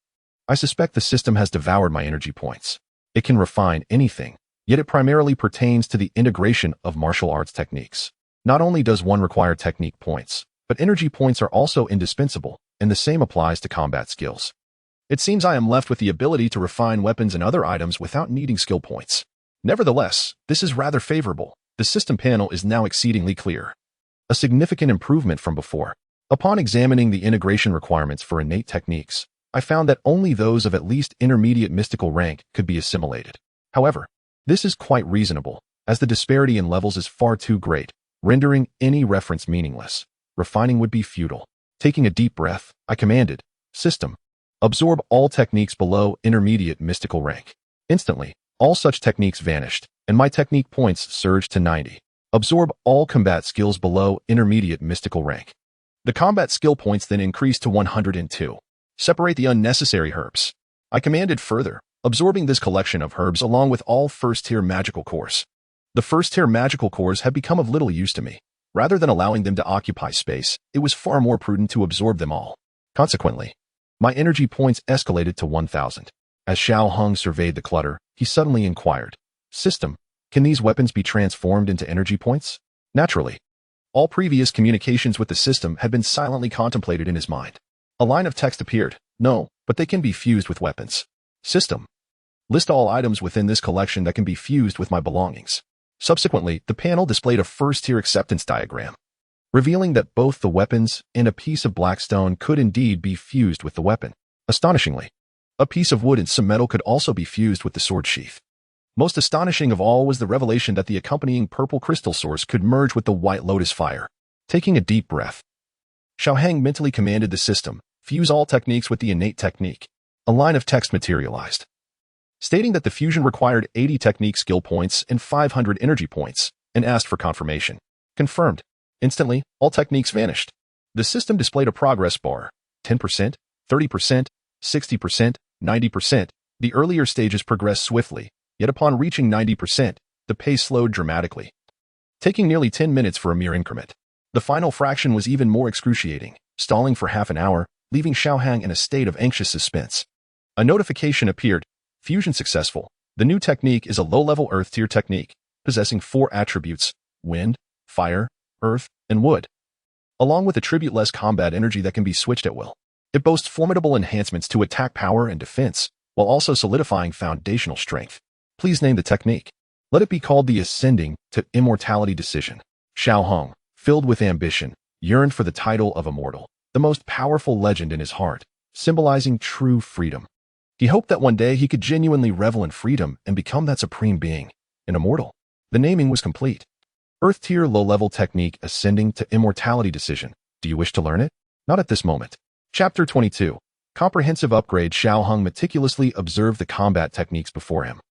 I suspect the system has devoured my energy points. It can refine anything, yet it primarily pertains to the integration of martial arts techniques. Not only does one require technique points, but energy points are also indispensable, and the same applies to combat skills. It seems I am left with the ability to refine weapons and other items without needing skill points. Nevertheless, this is rather favorable. The system panel is now exceedingly clear. A significant improvement from before. Upon examining the integration requirements for innate techniques, I found that only those of at least intermediate mystical rank could be assimilated. However, this is quite reasonable, as the disparity in levels is far too great, rendering any reference meaningless. Refining would be futile. Taking a deep breath, I commanded, "System, absorb all techniques below intermediate mystical rank." Instantly, all such techniques vanished, and my technique points surged to 90. Absorb all combat skills below intermediate mystical rank. The combat skill points then increased to 102. Separate the unnecessary herbs. I commanded further, absorbing this collection of herbs along with all first-tier magical cores. The first-tier magical cores had become of little use to me. Rather than allowing them to occupy space, it was far more prudent to absorb them all. Consequently, my energy points escalated to 1,000. As Xiao Hong surveyed the clutter, he suddenly inquired, "System, can these weapons be transformed into energy points?" Naturally, all previous communications with the system had been silently contemplated in his mind. A line of text appeared, "No, but they can be fused with weapons." System, list all items within this collection that can be fused with my belongings. Subsequently, the panel displayed a first-tier acceptance diagram, revealing that both the weapons and a piece of black stone could indeed be fused with the weapon. Astonishingly, a piece of wood and some metal could also be fused with the sword sheath. Most astonishing of all was the revelation that the accompanying purple crystal source could merge with the white lotus fire. Taking a deep breath, Xiaohang mentally commanded the system, "Fuse all techniques with the innate technique." A line of text materialized, stating that the fusion required 80 technique skill points and 500 energy points, and asked for confirmation. Confirmed. Instantly, all techniques vanished. The system displayed a progress bar, 10%, 30%, 60%, 90%. The earlier stages progressed swiftly, yet upon reaching 90%, the pace slowed dramatically, taking nearly 10 minutes for a mere increment. The final fraction was even more excruciating, stalling for half an hour, leaving Xiaohang in a state of anxious suspense. A notification appeared, "Fusion successful. The new technique is a low-level earth-tier technique, possessing 4 attributes, wind, fire, earth, and wood, along with attribute-less combat energy that can be switched at will. It boasts formidable enhancements to attack power and defense, while also solidifying foundational strength. Please name the technique. Let it be called the Ascending to Immortality Decision." Xiao Hong, filled with ambition, yearned for the title of immortal, the most powerful legend in his heart, symbolizing true freedom. He hoped that one day he could genuinely revel in freedom and become that supreme being, an immortal. The naming was complete. Earth-tier low-level technique Ascending to Immortality Decision. Do you wish to learn it? Not at this moment. Chapter 22. Comprehensive Upgrade. Xiao Hong meticulously observed the combat techniques before him,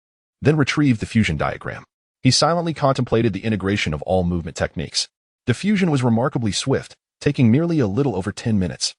then retrieved the fusion diagram. He silently contemplated the integration of all movement techniques. The fusion was remarkably swift, taking merely a little over 10 minutes.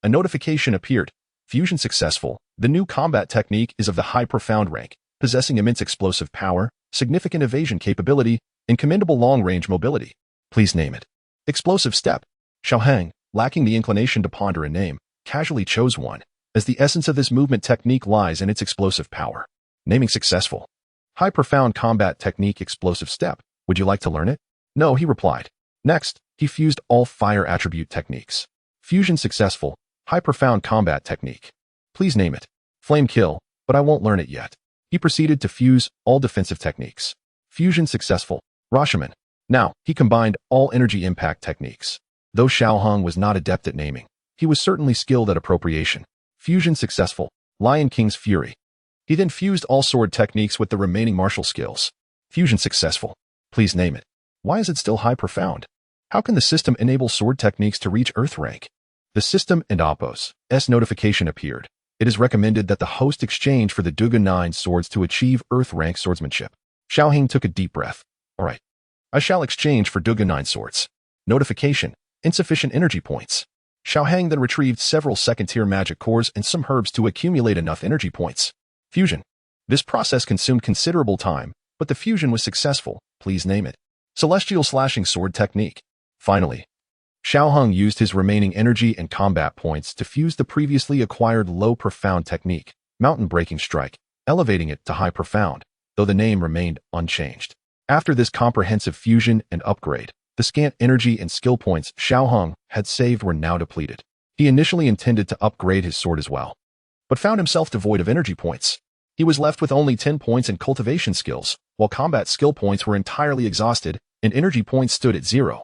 A notification appeared. "Fusion successful. The new combat technique is of the high profound rank, possessing immense explosive power, significant evasion capability, and commendable long-range mobility. Please name it." Explosive Step. Xiaohang, lacking the inclination to ponder a name, casually chose one, as the essence of this movement technique lies in its explosive power. Naming successful. High profound combat technique Explosive Step. Would you like to learn it? No, he replied. Next, he fused all fire attribute techniques. Fusion successful. High profound combat technique. Please name it. Flame Kill, but I won't learn it yet. He proceeded to fuse all defensive techniques. Fusion successful. Rashomon. Now, he combined all energy impact techniques. Though Xiao Hong was not adept at naming, he was certainly skilled at appropriation. Fusion successful. Lion King's Fury. He then fused all sword techniques with the remaining martial skills. Fusion successful. Please name it. Why is it still high profound? How can the system enable sword techniques to reach Earth rank? The system and Oppos S notification appeared. It is recommended that the host exchange for the Dou Qi 9 swords to achieve Earth rank swordsmanship. Xiaoheng took a deep breath. Alright. I shall exchange for Dou Qi 9 swords. Notification. Insufficient energy points. Xiaoheng then retrieved several second-tier magic cores and some herbs to accumulate enough energy points. Fusion. This process consumed considerable time, but the fusion was successful. Please name it. Celestial Slashing Sword Technique. Finally, Xiaoheng used his remaining energy and combat points to fuse the previously acquired Low Profound technique, Mountain Breaking Strike, elevating it to High Profound, though the name remained unchanged. After this comprehensive fusion and upgrade, the scant energy and skill points Xiaoheng had saved were now depleted. He initially intended to upgrade his sword as well, but found himself devoid of energy points. He was left with only 10 points in cultivation skills, while combat skill points were entirely exhausted and energy points stood at 0.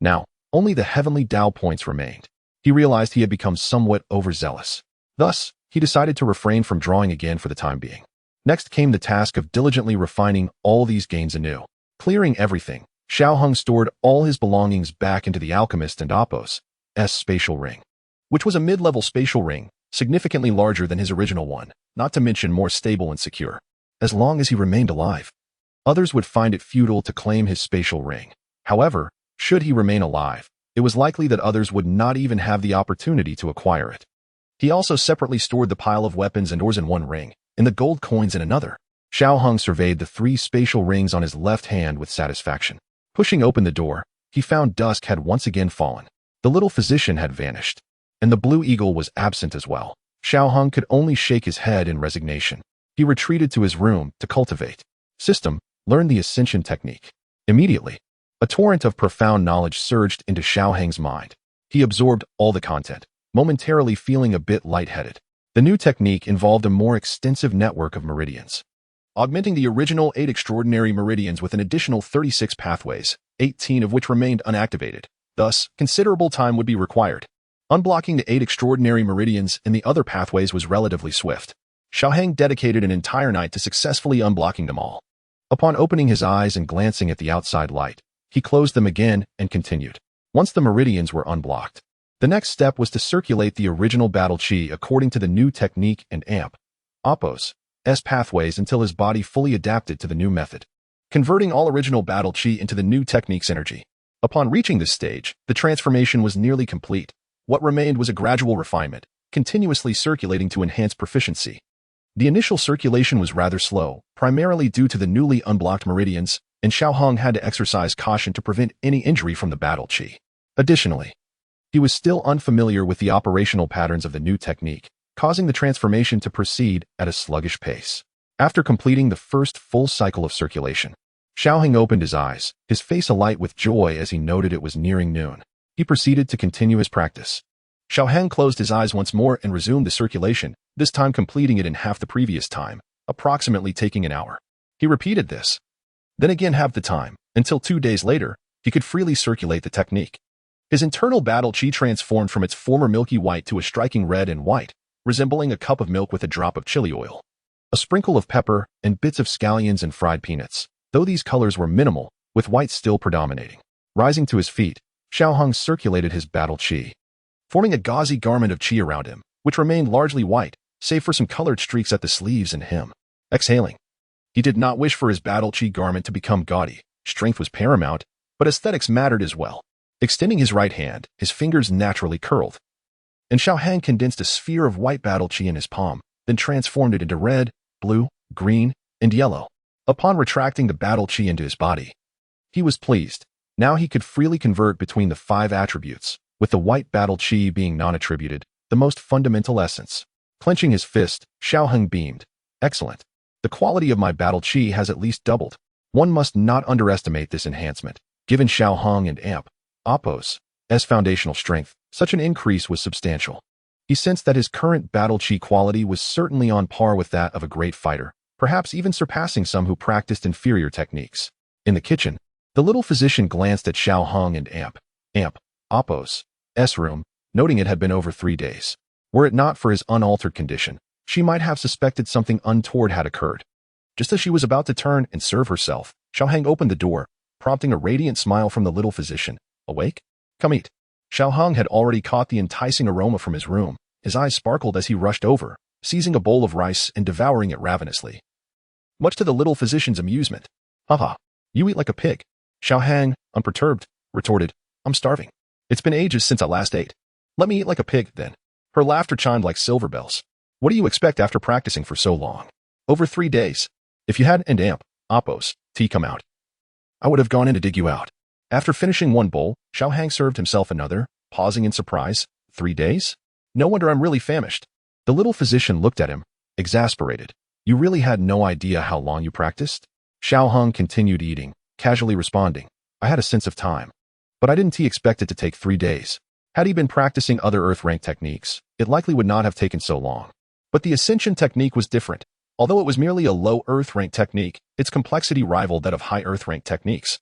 Now, only the heavenly Dao points remained. He realized he had become somewhat overzealous. Thus, he decided to refrain from drawing again for the time being. Next came the task of diligently refining all these gains anew. Clearing everything, Xiaoheng stored all his belongings back into the Alchemist and Oppos S spatial ring, which was a mid-level spatial ring, significantly larger than his original one, not to mention more stable and secure. As long as he remained alive, others would find it futile to claim his spatial ring. However, should he remain alive, it was likely that others would not even have the opportunity to acquire it. He also separately stored the pile of weapons and ores in one ring, and the gold coins in another. Xiaoheng surveyed the 3 spatial rings on his left hand with satisfaction. Pushing open the door, he found dusk had once again fallen. The little physician had vanished, and the blue eagle was absent as well. Xiaoheng could only shake his head in resignation. He retreated to his room to cultivate. System, learn the ascension technique. Immediately, a torrent of profound knowledge surged into Xiaoheng's mind. He absorbed all the content, momentarily feeling a bit lightheaded. The new technique involved a more extensive network of meridians, augmenting the original 8 extraordinary meridians with an additional 36 pathways, 18 of which remained unactivated. Thus, considerable time would be required. Unblocking the 8 extraordinary meridians and the other pathways was relatively swift. Xiaoheng dedicated an entire night to successfully unblocking them all. Upon opening his eyes and glancing at the outside light, he closed them again and continued. Once the meridians were unblocked, the next step was to circulate the original battle chi according to the new technique and Oppos S pathways until his body fully adapted to the new method, converting all original battle chi into the new technique's energy. Upon reaching this stage, the transformation was nearly complete. What remained was a gradual refinement, continuously circulating to enhance proficiency. The initial circulation was rather slow, primarily due to the newly unblocked meridians, and Xiaoheng had to exercise caution to prevent any injury from the battle chi. Additionally, he was still unfamiliar with the operational patterns of the new technique, causing the transformation to proceed at a sluggish pace. After completing the first full cycle of circulation, Xiaoheng opened his eyes, his face alight with joy as he noted it was nearing noon. He proceeded to continue his practice. Xiaoheng closed his eyes once more and resumed the circulation, this time completing it in half the previous time, approximately taking an hour. He repeated this, then again half the time, until 2 days later, he could freely circulate the technique. His internal battle chi transformed from its former milky white to a striking red and white, resembling a cup of milk with a drop of chili oil, a sprinkle of pepper, and bits of scallions and fried peanuts, though these colors were minimal, with white still predominating. Rising to his feet, Xiaoheng circulated his battle chi, forming a gauzy garment of chi around him, which remained largely white, save for some colored streaks at the sleeves and hem. Exhaling. He did not wish for his battle chi garment to become gaudy. Strength was paramount, but aesthetics mattered as well. Extending his right hand, his fingers naturally curled, and Xiaoheng condensed a sphere of white battle chi in his palm, then transformed it into red, blue, green, and yellow. Upon retracting the battle chi into his body, he was pleased. Now he could freely convert between the 5 attributes, with the white battle chi being non-attributed, the most fundamental essence. Clenching his fist, Xiaoheng beamed. Excellent. The quality of my battle chi has at least doubled. One must not underestimate this enhancement. Given Xiaoheng and Oppos S foundational strength, such an increase was substantial. He sensed that his current battle chi quality was certainly on par with that of a great fighter, perhaps even surpassing some who practiced inferior techniques. In the kitchen, the little physician glanced at Xiaoheng and Oppos S room, noting it had been over 3 days. Were it not for his unaltered condition, she might have suspected something untoward had occurred. Just as she was about to turn and serve herself, Xiaoheng opened the door, prompting a radiant smile from the little physician. awake? Come eat. Xiao Hong had already caught the enticing aroma from his room. His eyes sparkled as he rushed over, seizing a bowl of rice and devouring it ravenously. Much to the little physician's amusement. Haha, you eat like a pig. Xiao Hang, unperturbed, retorted, I'm starving. It's been ages since I last ate. Let me eat like a pig, then. Her laughter chimed like silver bells. What do you expect after practicing for so long? Over 3 days. If you had an amp, oppos, tea come out, I would have gone in to dig you out. After finishing one bowl, Xiao Hang served himself another, pausing in surprise. 3 days? No wonder I'm really famished. The little physician looked at him, exasperated. You really had no idea how long you practiced? Xiao Hong continued eating, casually responding. I had a sense of time. But I didn't expect it to take 3 days. Had he been practicing other earth rank techniques, it likely would not have taken so long. But the ascension technique was different. Although it was merely a low earth rank technique, its complexity rivaled that of high earth rank techniques.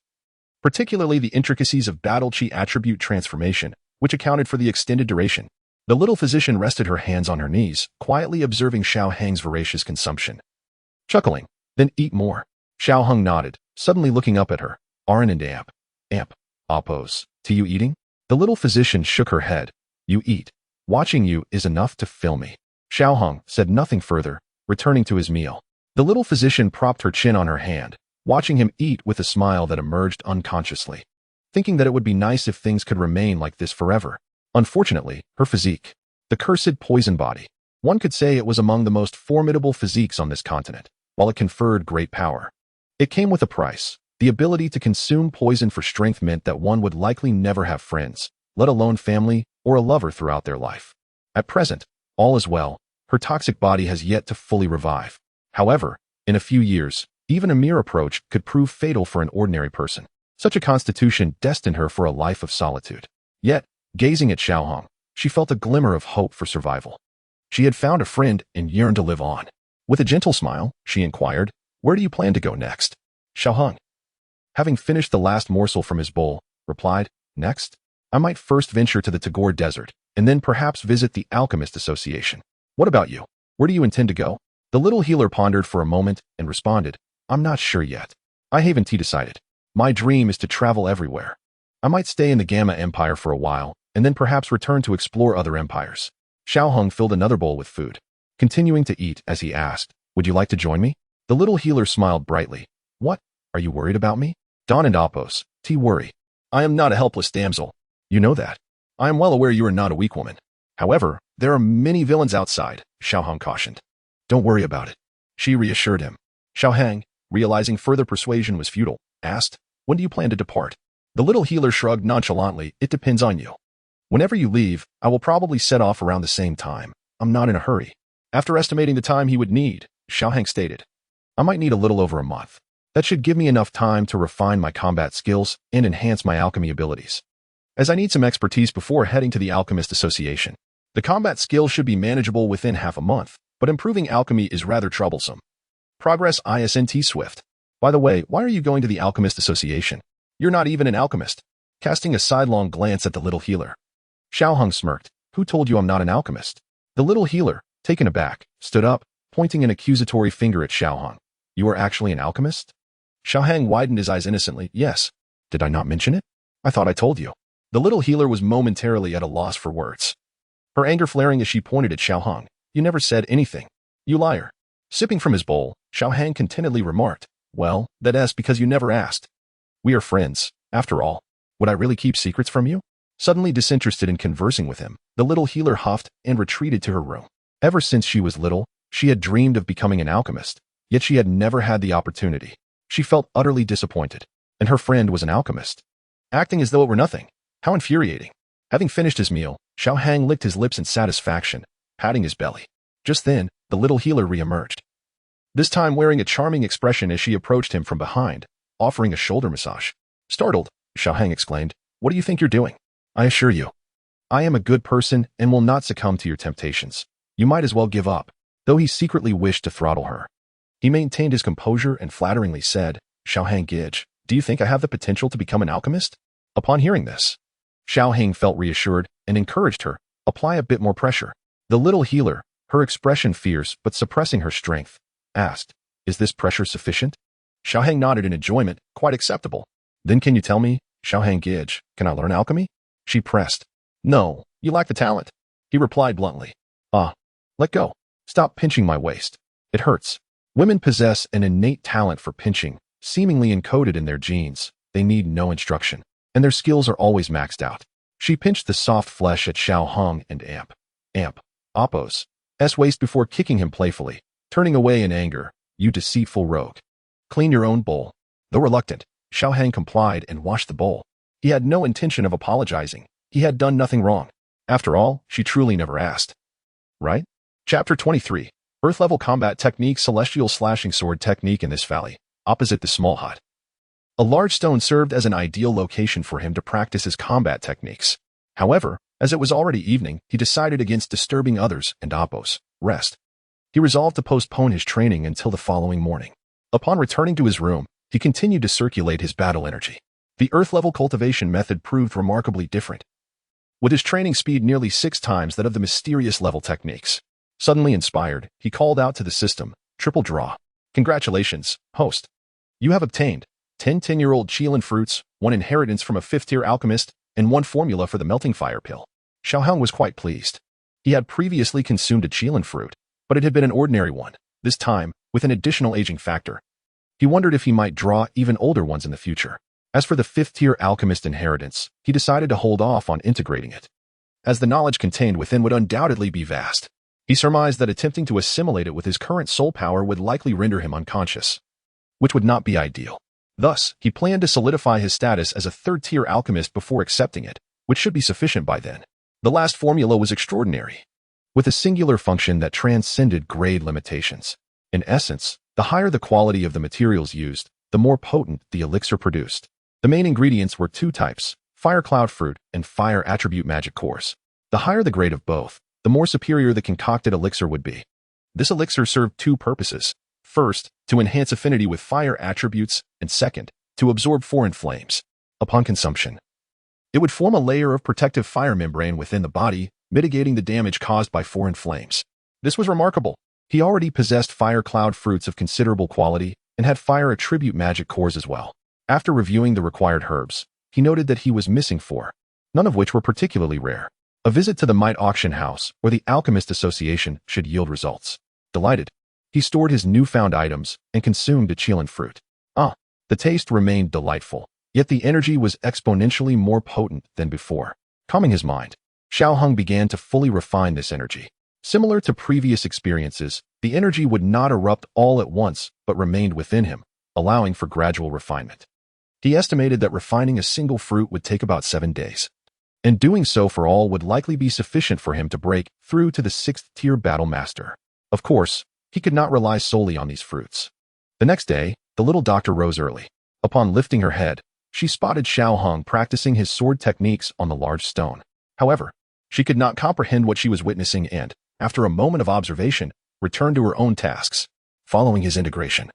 Particularly the intricacies of Dou Qi attribute transformation, which accounted for the extended duration. The little physician rested her hands on her knees, quietly observing Xiao Hang's voracious consumption. Chuckling, then eat more. Xiao Hong nodded, suddenly looking up at her. Aran and amp. Amp. Oppos. To you eating? The little physician shook her head. You eat. Watching you is enough to fill me. Xiao Hong said nothing further, returning to his meal. The little physician propped her chin on her hand, watching him eat with a smile that emerged unconsciously, thinking that it would be nice if things could remain like this forever. Unfortunately, her physique, the cursed poison body, one could say it was among the most formidable physiques on this continent, while it conferred great power. It came with a price. The ability to consume poison for strength meant that one would likely never have friends, let alone family or a lover throughout their life. At present, all is well. Her toxic body has yet to fully revive. However, in a few years, even a mere approach could prove fatal for an ordinary person. Such a constitution destined her for a life of solitude. Yet, gazing at Xiao Hong, she felt a glimmer of hope for survival. She had found a friend and yearned to live on. With a gentle smile, she inquired, Where do you plan to go next? Xiao Hong, having finished the last morsel from his bowl, replied, Next, I might first venture to the Tagore Desert, and then perhaps visit the Alchemist Association. What about you? Where do you intend to go? The little healer pondered for a moment and responded, I'm not sure yet. I haven't decided. My dream is to travel everywhere. I might stay in the Gamma Empire for a while, and then perhaps return to explore other empires. Xiao Hong filled another bowl with food, continuing to eat as he asked, Would you like to join me? The little healer smiled brightly. What? Are you worried about me? Don and Oppos, worry. I am not a helpless damsel. You know that. I am well aware you are not a weak woman. However, there are many villains outside, Xiao Hong cautioned. Don't worry about it. She reassured him. Xiao Hang, realizing further persuasion was futile, asked, When do you plan to depart? The little healer shrugged nonchalantly. It depends on you. Whenever you leave, I will probably set off around the same time. I'm not in a hurry. After estimating the time he would need, Xiao Hang stated, I might need a little over a month. That should give me enough time to refine my combat skills and enhance my alchemy abilities, as I need some expertise before heading to the Alchemist Association. The combat skills should be manageable within half a month, but improving alchemy is rather troublesome. Progress isn't swift. By the way, why are you going to the Alchemist Association? You're not even an alchemist. Casting a sidelong glance at the little healer, Xiao Hong smirked. Who told you I'm not an alchemist? The little healer, taken aback, stood up, pointing an accusatory finger at Xiao Hong. You are actually an alchemist? Xiao Hang widened his eyes innocently. Yes. Did I not mention it? I thought I told you. The little healer was momentarily at a loss for words, her anger flaring as she pointed at Xiao Hong. You never said anything. You liar. Sipping from his bowl, Xiao Hang contentedly remarked, Well, that's because you never asked. We are friends, after all. Would I really keep secrets from you? Suddenly disinterested in conversing with him, the little healer huffed and retreated to her room. Ever since she was little, she had dreamed of becoming an alchemist, yet she had never had the opportunity. She felt utterly disappointed, and her friend was an alchemist. Acting as though it were nothing. How infuriating. Having finished his meal, Xiao Hang licked his lips in satisfaction, patting his belly. Just then, the little healer re-emerged, this time wearing a charming expression as she approached him from behind, offering a shoulder massage. Startled, Xiao Hang exclaimed, What do you think you're doing? I assure you, I am a good person and will not succumb to your temptations. You might as well give up. Though he secretly wished to throttle her, he maintained his composure and flatteringly said, Xiao Hang Gidge, do you think I have the potential to become an alchemist? Upon hearing this, Xiao Hang felt reassured and encouraged her, apply a bit more pressure. The little healer, her expression fierce but suppressing her strength, asked, Is this pressure sufficient? Xiao Hang nodded in enjoyment, quite acceptable. Then can you tell me, Xiaohang giggled. Can I learn alchemy? She pressed. No, you lack the talent. He replied bluntly. Let go. Stop pinching my waist. It hurts. Women possess an innate talent for pinching, seemingly encoded in their genes. They need no instruction, and their skills are always maxed out. She pinched the soft flesh at Xiaohang and Appo's waist before kicking him playfully, turning away in anger. You deceitful rogue. Clean your own bowl. Though reluctant, Xiaohang complied and washed the bowl. He had no intention of apologizing. He had done nothing wrong. After all, she truly never asked. Right? Chapter 23. Earth-level combat technique. Celestial slashing sword technique. In this valley, opposite the small hut, a large stone served as an ideal location for him to practice his combat techniques. However, as it was already evening, he decided against disturbing others and Appo's rest. He resolved to postpone his training until the following morning. Upon returning to his room, he continued to circulate his battle energy. The earth-level cultivation method proved remarkably different, with his training speed nearly 6 times that of the mysterious level techniques. Suddenly inspired, he called out to the system, "Triple draw. Congratulations, host. You have obtained 10 10-year-old Qilin fruits, 1 inheritance from a 5th-tier alchemist, and 1 formula for the melting fire pill." Xiaohang was quite pleased. He had previously consumed a Qilin fruit, but it had been an ordinary one, this time with an additional aging factor. He wondered if he might draw even older ones in the future. As for the 5th-tier alchemist inheritance, he decided to hold off on integrating it, as the knowledge contained within would undoubtedly be vast. He surmised that attempting to assimilate it with his current soul power would likely render him unconscious, which would not be ideal. Thus, he planned to solidify his status as a 3rd-tier alchemist before accepting it, which should be sufficient by then. The last formula was extraordinary, with a singular function that transcended grade limitations. In essence, the higher the quality of the materials used, the more potent the elixir produced. The main ingredients were 2 types, fire cloud fruit and fire attribute magic cores. The higher the grade of both, the more superior the concocted elixir would be. This elixir served 2 purposes. First, to enhance affinity with fire attributes, and second, to absorb foreign flames. Upon consumption, it would form a layer of protective fire membrane within the body, mitigating the damage caused by foreign flames. This was remarkable. He already possessed fire cloud fruits of considerable quality and had fire attribute magic cores as well. After reviewing the required herbs, he noted that he was missing 4, none of which were particularly rare. A visit to the Might Auction House or the Alchemist Association should yield results. Delighted, he stored his newfound items and consumed a Qilin fruit. The taste remained delightful, yet the energy was exponentially more potent than before. Calming his mind, Xiaohang began to fully refine this energy. Similar to previous experiences, the energy would not erupt all at once but remained within him, allowing for gradual refinement. He estimated that refining a single fruit would take about 7 days, and doing so for all would likely be sufficient for him to break through to the 6th-tier battle master. Of course, he could not rely solely on these fruits. The next day, the little doctor rose early. Upon lifting her head, she spotted Xiaohang practicing his sword techniques on the large stone. However, she could not comprehend what she was witnessing and, after a moment of observation, returned to her own tasks. Following his integration,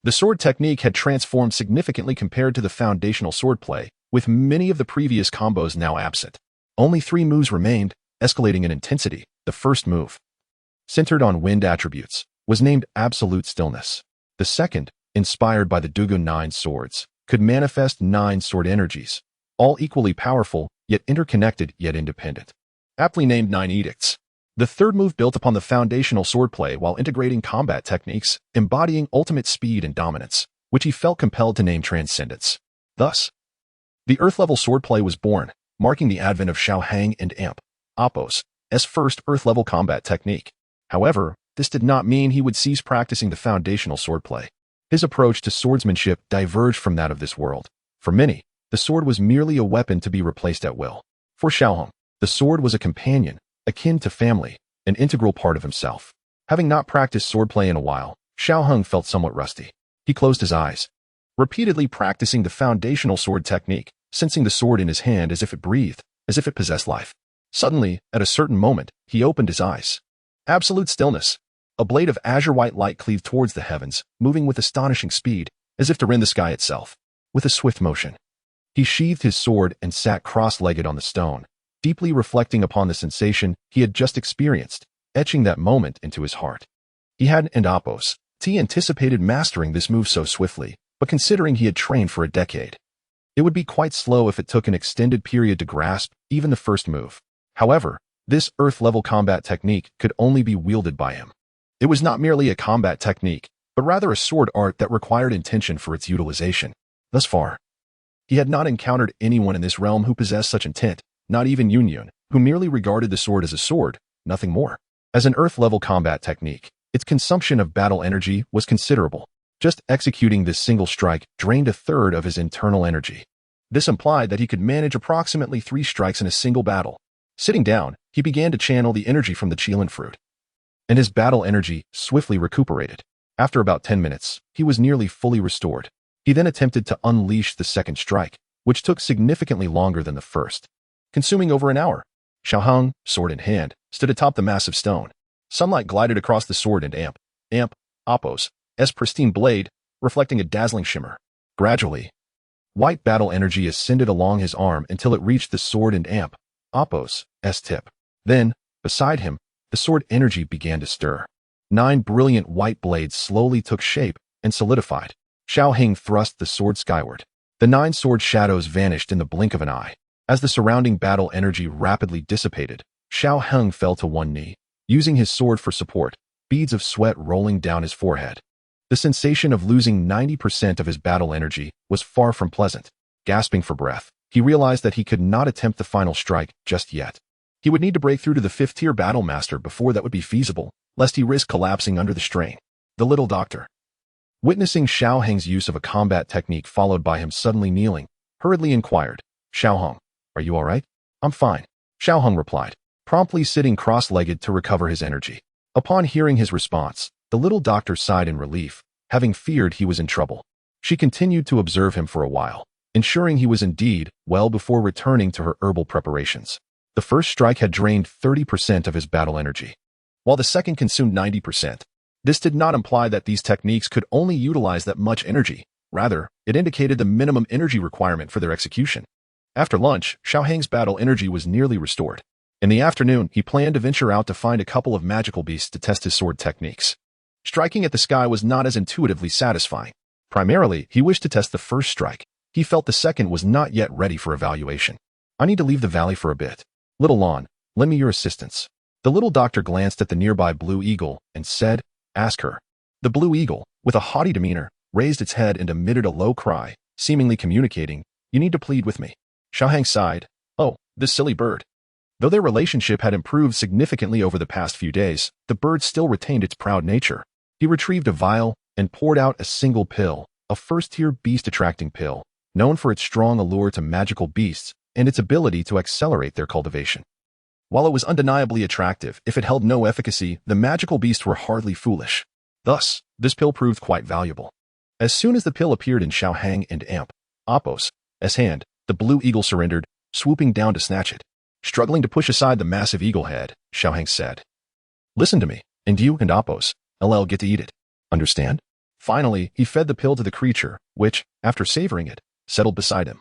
the sword technique had transformed significantly compared to the foundational swordplay, with many of the previous combos now absent. Only 3 moves remained, escalating in intensity. The first move, centered on wind attributes, was named Absolute Stillness. The second, inspired by the Dou Qi 9 swords, could manifest 9 sword energies, all equally powerful, yet interconnected yet independent, aptly named 9 Edicts. The third move built upon the foundational swordplay while integrating combat techniques, embodying ultimate speed and dominance, which he felt compelled to name Transcendence. Thus, the Earth-level swordplay was born, marking the advent of Xiaohang and Appo's first Earth-level combat technique. However, this did not mean he would cease practicing the foundational swordplay. His approach to swordsmanship diverged from that of this world. For many, the sword was merely a weapon to be replaced at will. For Xiaohang, the sword was a companion, akin to family, an integral part of himself. Having not practiced swordplay in a while, Xiaohang felt somewhat rusty. He closed his eyes, repeatedly practicing the foundational sword technique, sensing the sword in his hand as if it breathed, as if it possessed life. Suddenly, at a certain moment, he opened his eyes. Absolute stillness. A blade of azure-white light cleaved towards the heavens, moving with astonishing speed, as if to rend the sky itself. With a swift motion, he sheathed his sword and sat cross-legged on the stone, deeply reflecting upon the sensation he had just experienced, etching that moment into his heart. He had anticipated mastering this move so swiftly, but considering he had trained for a decade, It would be quite slow if it took an extended period to grasp even the first move. However, this earth-level combat technique could only be wielded by him. It was not merely a combat technique, but rather a sword art that required intention for its utilization. Thus far, he had not encountered anyone in this realm who possessed such intent, not even Yun, who merely regarded the sword as a sword, nothing more. As an earth-level combat technique, its consumption of battle energy was considerable. Just executing this single strike drained a third of his internal energy. This implied that he could manage approximately 3 strikes in a single battle. Sitting down, he began to channel the energy from the Qilin fruit, and his battle energy swiftly recuperated. After about 10 minutes, he was nearly fully restored. He then attempted to unleash the second strike, which took significantly longer than the first, consuming over an hour. Xiaoheng, sword in hand, stood atop the massive stone. Sunlight glided across the sword and Appo's pristine blade, reflecting a dazzling shimmer. Gradually, white battle energy ascended along his arm until it reached the sword and Appo's tip. Then, beside him, the sword energy began to stir. 9 brilliant white blades slowly took shape and solidified. Xiaoheng thrust the sword skyward. The 9 sword shadows vanished in the blink of an eye. As the surrounding battle energy rapidly dissipated, Xiaoheng fell to one knee, using his sword for support, beads of sweat rolling down his forehead. The sensation of losing 90% of his battle energy was far from pleasant. Gasping for breath, he realized that he could not attempt the final strike just yet. He would need to break through to the 5th-tier battle master before that would be feasible, lest he risk collapsing under the strain. The little doctor, witnessing Xiaoheng's use of a combat technique followed by him suddenly kneeling, hurriedly inquired, "Xiaoheng, are you all right?" "I'm fine," Xiaoheng replied, promptly sitting cross-legged to recover his energy. Upon hearing his response, the little doctor sighed in relief, having feared he was in trouble. She continued to observe him for a while, ensuring he was indeed well before returning to her herbal preparations. The first strike had drained 30% of his battle energy, while the second consumed 90%. This did not imply that these techniques could only utilize that much energy. Rather, it indicated the minimum energy requirement for their execution. After lunch, Xiaoheng's battle energy was nearly restored. In the afternoon, he planned to venture out to find a couple of magical beasts to test his sword techniques. Striking at the sky was not as intuitively satisfying. Primarily, he wished to test the first strike. He felt the second was not yet ready for evaluation. "I need to leave the valley for a bit. Little Lon, lend me your assistance." The little doctor glanced at the nearby blue eagle and said, "Ask her." The blue eagle, with a haughty demeanor, raised its head and emitted a low cry, seemingly communicating, "You need to plead with me." Xiaoheng sighed. "Oh, this silly bird." Though their relationship had improved significantly over the past few days, the bird still retained its proud nature. He retrieved a vial and poured out a single pill, a first-tier beast-attracting pill, known for its strong allure to magical beasts and its ability to accelerate their cultivation. While it was undeniably attractive, if it held no efficacy, the magical beasts were hardly foolish. Thus, this pill proved quite valuable. As soon as the pill appeared in Xiaoheng and Appo's hand, the blue eagle surrendered, swooping down to snatch it. Struggling to push aside the massive eagle head, Xiaoheng said, "Listen to me, and you and Appo's get to eat it. Understand?" Finally, he fed the pill to the creature, which, after savoring it, settled beside him,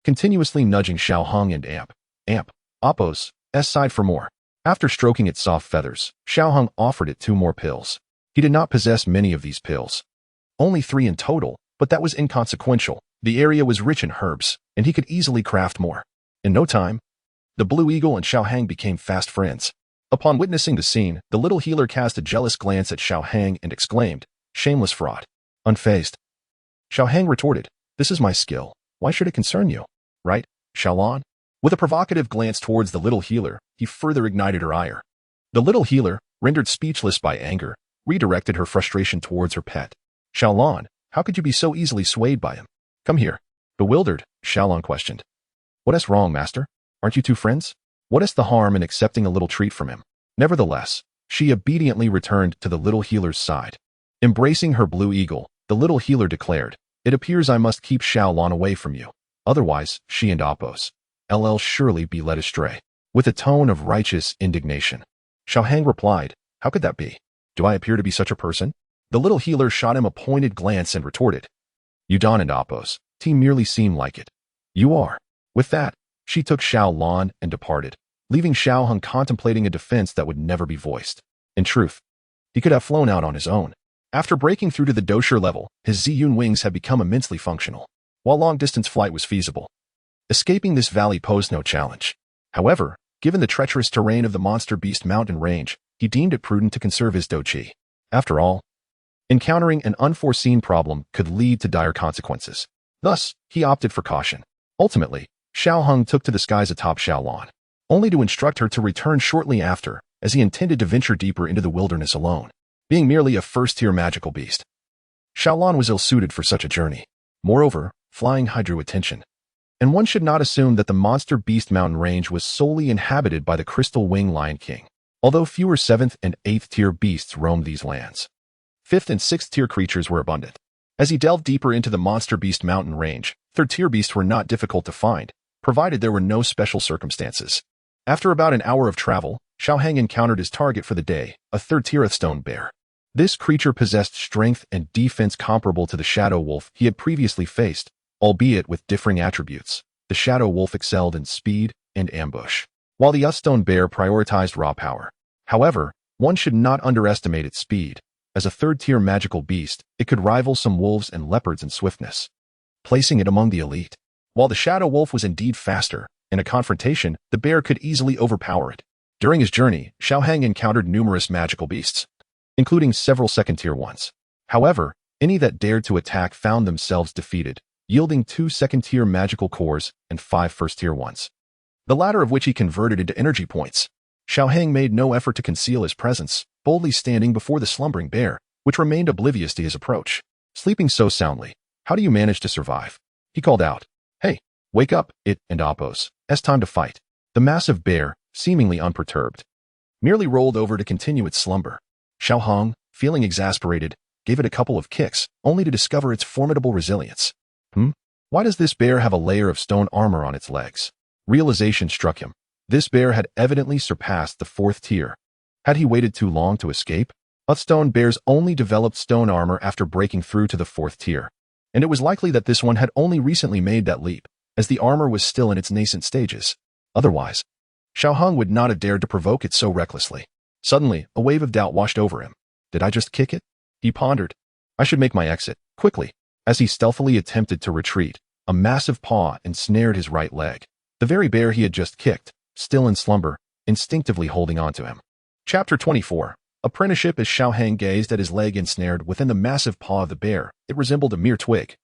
continuously nudging Xiaoheng and Appo's side for more. After stroking its soft feathers, Xiaoheng offered it 2 more pills. He did not possess many of these pills. Only 3 in total, but that was inconsequential. The area was rich in herbs, and he could easily craft more. In no time, the blue eagle and Xiaoheng became fast friends. Upon witnessing the scene, the little healer cast a jealous glance at Xiaoheng and exclaimed, "Shameless fraud." Unfazed, Xiaoheng retorted, "This is my skill. Why should it concern you? Right, Xiaolon?" With a provocative glance towards the little healer, he further ignited her ire. The little healer, rendered speechless by anger, redirected her frustration towards her pet. "Xiaolon, how could you be so easily swayed by him? Come here." Bewildered, Xiaolon questioned, "What is wrong, master? Aren't you 2 friends? What is the harm in accepting a little treat from him?" Nevertheless, she obediently returned to the little healer's side. Embracing her blue eagle, the little healer declared, "It appears I must keep Xiaolon away from you. Otherwise, she and Appo's surely be led astray." With a tone of righteous indignation, Xiaoheng replied, "How could that be? Do I appear to be such a person?" The little healer shot him a pointed glance and retorted, "You Don and Appo's merely seem like it. You are." With that, she took Xiaolon and departed, leaving Xiaoheng contemplating a defense that would never be voiced. In truth, he could have flown out on his own. After breaking through to the Dou Qi level, his Ziyun wings had become immensely functional. while long-distance flight was feasible. Escaping this valley posed no challenge. However, given the treacherous terrain of the monster beast mountain range, he deemed it prudent to conserve his Dou Qi. After all, encountering an unforeseen problem could lead to dire consequences. Thus, he opted for caution. Ultimately, Xiao Heng took to the skies atop Xiaolan, only to instruct her to return shortly after, as he intended to venture deeper into the wilderness alone, being merely a first-tier magical beast. Xiaolan was ill-suited for such a journey. Moreover, flying high drew attention. And one should not assume that the monster beast mountain range was solely inhabited by the crystal wing lion king, although fewer 7th and 8th tier beasts roamed these lands. 5th and 6th tier creatures were abundant. As he delved deeper into the monster beast mountain range, 3rd tier beasts were not difficult to find, provided there were no special circumstances. After about an hour of travel, Xiao Heng encountered his target for the day, a 3rd tier stone bear. This creature possessed strength and defense comparable to the shadow wolf he had previously faced, albeit with differing attributes. The shadow wolf excelled in speed and ambush, while the stone bear prioritized raw power. However, one should not underestimate its speed. As a 3rd tier magical beast, it could rival some wolves and leopards in swiftness, placing it among the elite. While the shadow wolf was indeed faster, in a confrontation, the bear could easily overpower it. During his journey, Xiao Heng encountered numerous magical beasts, including several 2nd tier ones. However, any that dared to attack found themselves defeated, yielding 2 2nd tier magical cores and 5 1st tier ones, the latter of which he converted into energy points. Xiao Heng made no effort to conceal his presence, boldly standing before the slumbering bear, which remained oblivious to his approach. Sleeping so soundly, how do you manage to survive? He called out. Hey, wake up, it and Oppos. It's time to fight. The massive bear, seemingly unperturbed, merely rolled over to continue its slumber. Xiao Heng, feeling exasperated, gave it a couple of kicks, only to discover its formidable resilience. Why does this bear have a layer of stone armor on its legs? Realization struck him. This bear had evidently surpassed the 4th tier. Had he waited too long to escape? Stone bears only developed stone armor after breaking through to the 4th tier, and it was likely that this one had only recently made that leap, as the armor was still in its nascent stages. Otherwise, Xiao Heng would not have dared to provoke it so recklessly. Suddenly, a wave of doubt washed over him. Did I just kick it? He pondered. I should make my exit, quickly. As he stealthily attempted to retreat, a massive paw ensnared his right leg. The very bear he had just kicked, still in slumber, instinctively holding on to him. Chapter 24. Apprenticeship. As Xiao Heng gazed at his leg ensnared within the massive paw of the bear, it resembled a mere twig,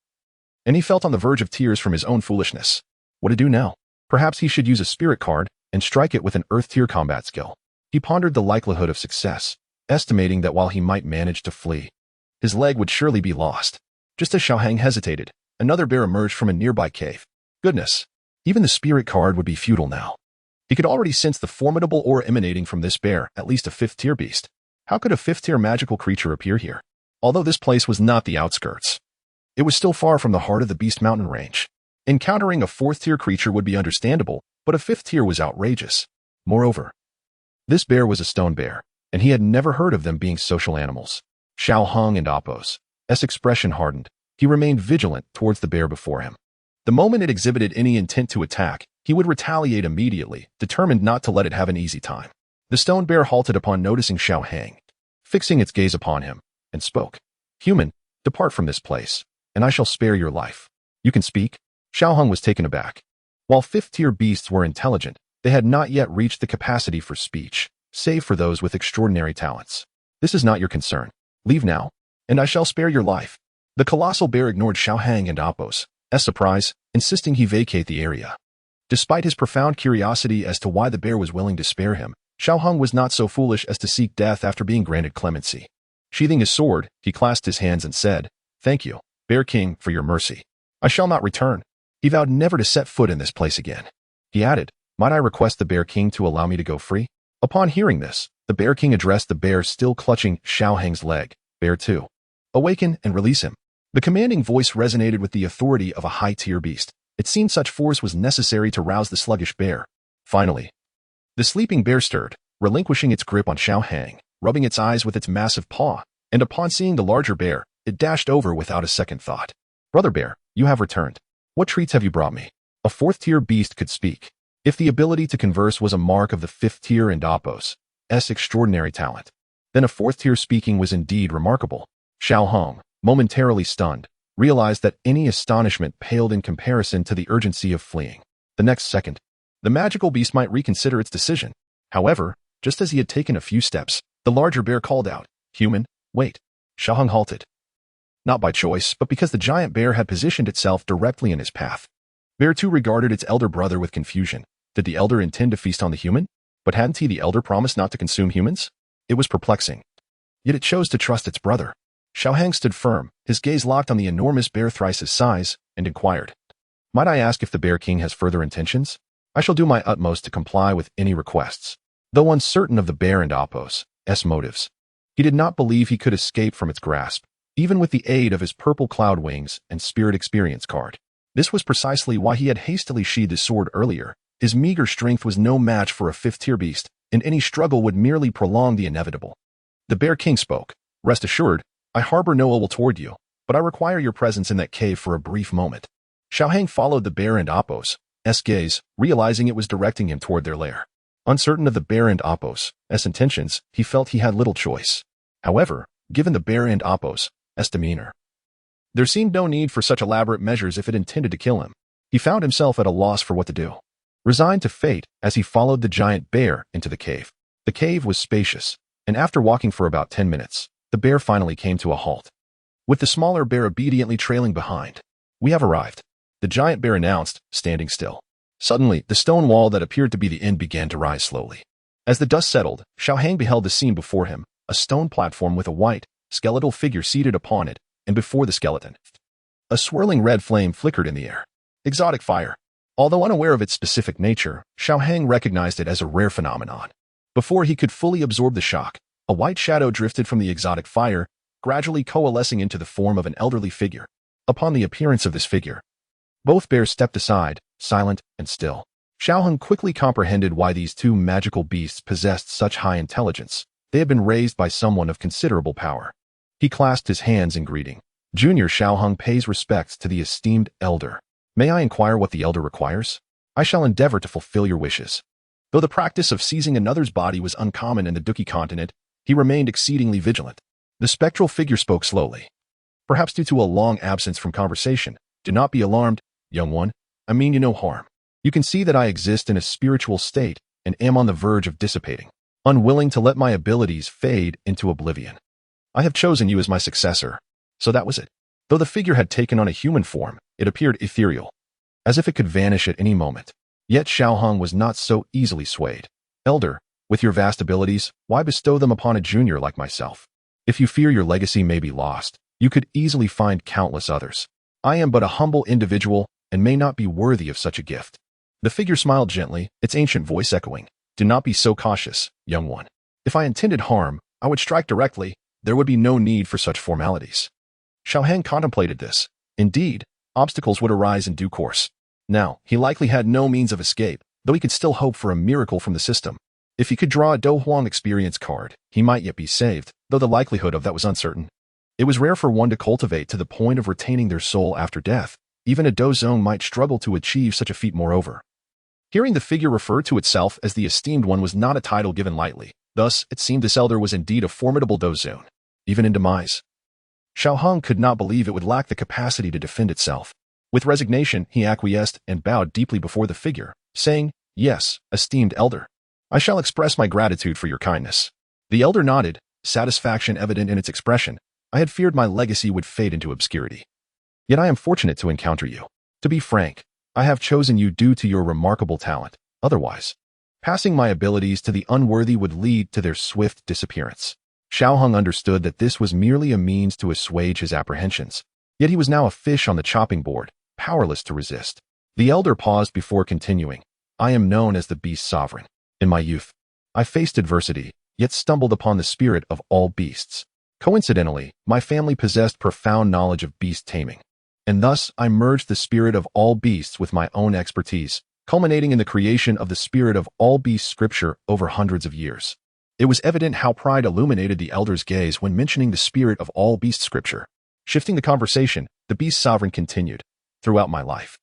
and he felt on the verge of tears from his own foolishness. What to do now? Perhaps he should use a spirit card and strike it with an earth-tier combat skill. He pondered the likelihood of success, estimating that while he might manage to flee, his leg would surely be lost. Just as Xiao Heng hesitated, another bear emerged from a nearby cave. Goodness, even the spirit card would be futile now. He could already sense the formidable aura emanating from this bear, at least a 5th tier beast. How could a 5th tier magical creature appear here? Although this place was not the outskirts, it was still far from the heart of the beast mountain range. Encountering a 4th tier creature would be understandable, but a 5th tier was outrageous. Moreover, this bear was a stone bear, and he had never heard of them being social animals. Xiao Heng and Oppos' expression hardened. He remained vigilant towards the bear before him. The moment it exhibited any intent to attack, he would retaliate immediately, determined not to let it have an easy time. The stone bear halted upon noticing Xiao Heng, fixing its gaze upon him, and spoke. Human, depart from this place, and I shall spare your life. You can speak? Xiao Heng was taken aback. While 5th tier beasts were intelligent, they had not yet reached the capacity for speech, save for those with extraordinary talents. This is not your concern. Leave now, and I shall spare your life. The colossal bear ignored Xiao Heng and Oppos' surprise, insisting he vacate the area. Despite his profound curiosity as to why the bear was willing to spare him, Xiao Heng was not so foolish as to seek death after being granted clemency. Sheathing his sword, he clasped his hands and said, Thank you, Bear King, for your mercy. I shall not return. He vowed never to set foot in this place again. He added, Might I request the Bear King to allow me to go free? Upon hearing this, the Bear King addressed the bear still clutching Xiao Heng's leg. Bear 2. Awaken and release him. The commanding voice resonated with the authority of a high-tier beast. It seemed such force was necessary to rouse the sluggish bear. Finally, the sleeping bear stirred, relinquishing its grip on Xiao Heng, rubbing its eyes with its massive paw, and upon seeing the larger bear, it dashed over without a second thought. Brother bear, you have returned. What treats have you brought me? A 4th-tier beast could speak. If the ability to converse was a mark of the 5th tier and Oppos' extraordinary talent, then a 4th tier speaking was indeed remarkable. Xiao Heng, momentarily stunned, realized that any astonishment paled in comparison to the urgency of fleeing. The next second, the magical beast might reconsider its decision. However, just as he had taken a few steps, the larger bear called out, "Human, wait." Xiaoheng halted. Not by choice, but because the giant bear had positioned itself directly in his path. Bear 2 regarded its elder brother with confusion. Did the elder intend to feast on the human? But hadn't he, the elder, promised not to consume humans? It was perplexing. Yet it chose to trust its brother. Xiaoheng stood firm, his gaze locked on the enormous bear thrice his size, and inquired, "Might I ask if the Bear King has further intentions? I shall do my utmost to comply with any requests." Though uncertain of the bear and Appo's motives, he did not believe he could escape from its grasp, even with the aid of his purple cloud wings and spirit experience card. This was precisely why he had hastily sheathed his sword earlier. His meager strength was no match for a 5th-tier beast, and any struggle would merely prolong the inevitable. The Bear King spoke. "Rest assured, I harbor no ill toward you, but I require your presence in that cave for a brief moment." Xiaoheng followed the bear and Appo's gaze, realizing it was directing him toward their lair. Uncertain of the bear and Appo's intentions, he felt he had little choice. However, given the bear and Appo's demeanor, there seemed no need for such elaborate measures if it intended to kill him. He found himself at a loss for what to do. Resigned to fate as he followed the giant bear into the cave. The cave was spacious, and after walking for about 10 minutes, the bear finally came to a halt, with the smaller bear obediently trailing behind. "We have arrived," the giant bear announced, standing still. Suddenly, the stone wall that appeared to be the end began to rise slowly. As the dust settled, Xiaoheng beheld the scene before him, a stone platform with a white, skeletal figure seated upon it, and before the skeleton, a swirling red flame flickered in the air. Exotic fire. Although unaware of its specific nature, Xiaoheng recognized it as a rare phenomenon. Before he could fully absorb the shock, a white shadow drifted from the exotic fire, gradually coalescing into the form of an elderly figure. Upon the appearance of this figure, both bears stepped aside, silent and still. Xiaoheng quickly comprehended why these two magical beasts possessed such high intelligence. They had been raised by someone of considerable power. He clasped his hands in greeting. "Junior Xiaoheng pays respects to the esteemed elder. May I inquire what the elder requires? I shall endeavor to fulfill your wishes." Though the practice of seizing another's body was uncommon in the Dou Qi continent, he remained exceedingly vigilant. The spectral figure spoke slowly. Perhaps due to a long absence from conversation. "Do not be alarmed, young one. I mean you no harm. You can see that I exist in a spiritual state and am on the verge of dissipating, unwilling to let my abilities fade into oblivion. I have chosen you as my successor." So that was it. Though the figure had taken on a human form, it appeared ethereal, as if it could vanish at any moment. Yet Xiaoheng was not so easily swayed. "Elder, with your vast abilities, why bestow them upon a junior like myself? If you fear your legacy may be lost, you could easily find countless others. I am but a humble individual and may not be worthy of such a gift." The figure smiled gently, its ancient voice echoing. "Do not be so cautious, young one. If I intended harm, I would strike directly. There would be no need for such formalities." Xiaoheng contemplated this. Indeed, obstacles would arise in due course. Now, he likely had no means of escape, though he could still hope for a miracle from the system. If he could draw a Dou Huang experience card, he might yet be saved, though the likelihood of that was uncertain. It was rare for one to cultivate to the point of retaining their soul after death. Even a Dou Zone might struggle to achieve such a feat moreover. Hearing the figure refer to itself as the esteemed one was not a title given lightly. Thus, it seemed this elder was indeed a formidable Dou Zone, even in demise. Xiaoheng could not believe it would lack the capacity to defend itself. With resignation, he acquiesced and bowed deeply before the figure, saying, "Yes, esteemed elder. I shall express my gratitude for your kindness." The elder nodded, satisfaction evident in its expression. "I had feared my legacy would fade into obscurity. Yet I am fortunate to encounter you. To be frank, I have chosen you due to your remarkable talent. Otherwise, passing my abilities to the unworthy would lead to their swift disappearance." Xiaoheng understood that this was merely a means to assuage his apprehensions. Yet he was now a fish on the chopping board, powerless to resist. The elder paused before continuing. "I am known as the Beast Sovereign. In my youth, I faced adversity, yet stumbled upon the spirit of all beasts. Coincidentally, my family possessed profound knowledge of beast taming, and thus I merged the spirit of all beasts with my own expertise, culminating in the creation of the spirit of all beasts scripture over hundreds of years." It was evident how pride illuminated the elder's gaze when mentioning the spirit of all beast scripture. Shifting the conversation, the Beast Sovereign continued. "Throughout my life,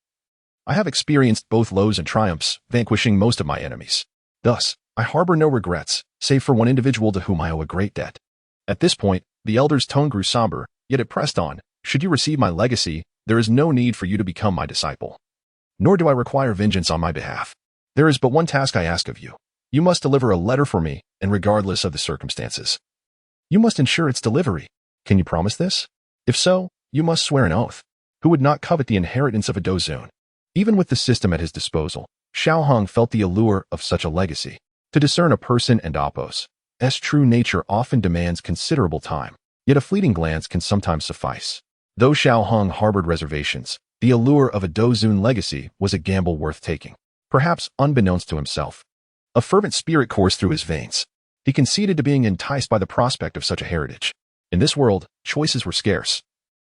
I have experienced both lows and triumphs, vanquishing most of my enemies. Thus, I harbor no regrets, save for one individual to whom I owe a great debt." At this point, the elder's tone grew somber, yet it pressed on. Should you receive my legacy, there is no need for you to become my disciple. Nor do I require vengeance on my behalf. There is but one task I ask of you. You must deliver a letter for me, and regardless of the circumstances. You must ensure its delivery. Can you promise this? If so, you must swear an oath. Who would not covet the inheritance of a Dou Qi? Even with the system at his disposal, Xiao Hong felt the allure of such a legacy. To discern a person and oppos's true nature often demands considerable time, yet a fleeting glance can sometimes suffice. Though Xiao Hong harbored reservations, the allure of a Dou Qi legacy was a gamble worth taking. Perhaps unbeknownst to himself, a fervent spirit coursed through his veins. He conceded to being enticed by the prospect of such a heritage. In this world, choices were scarce,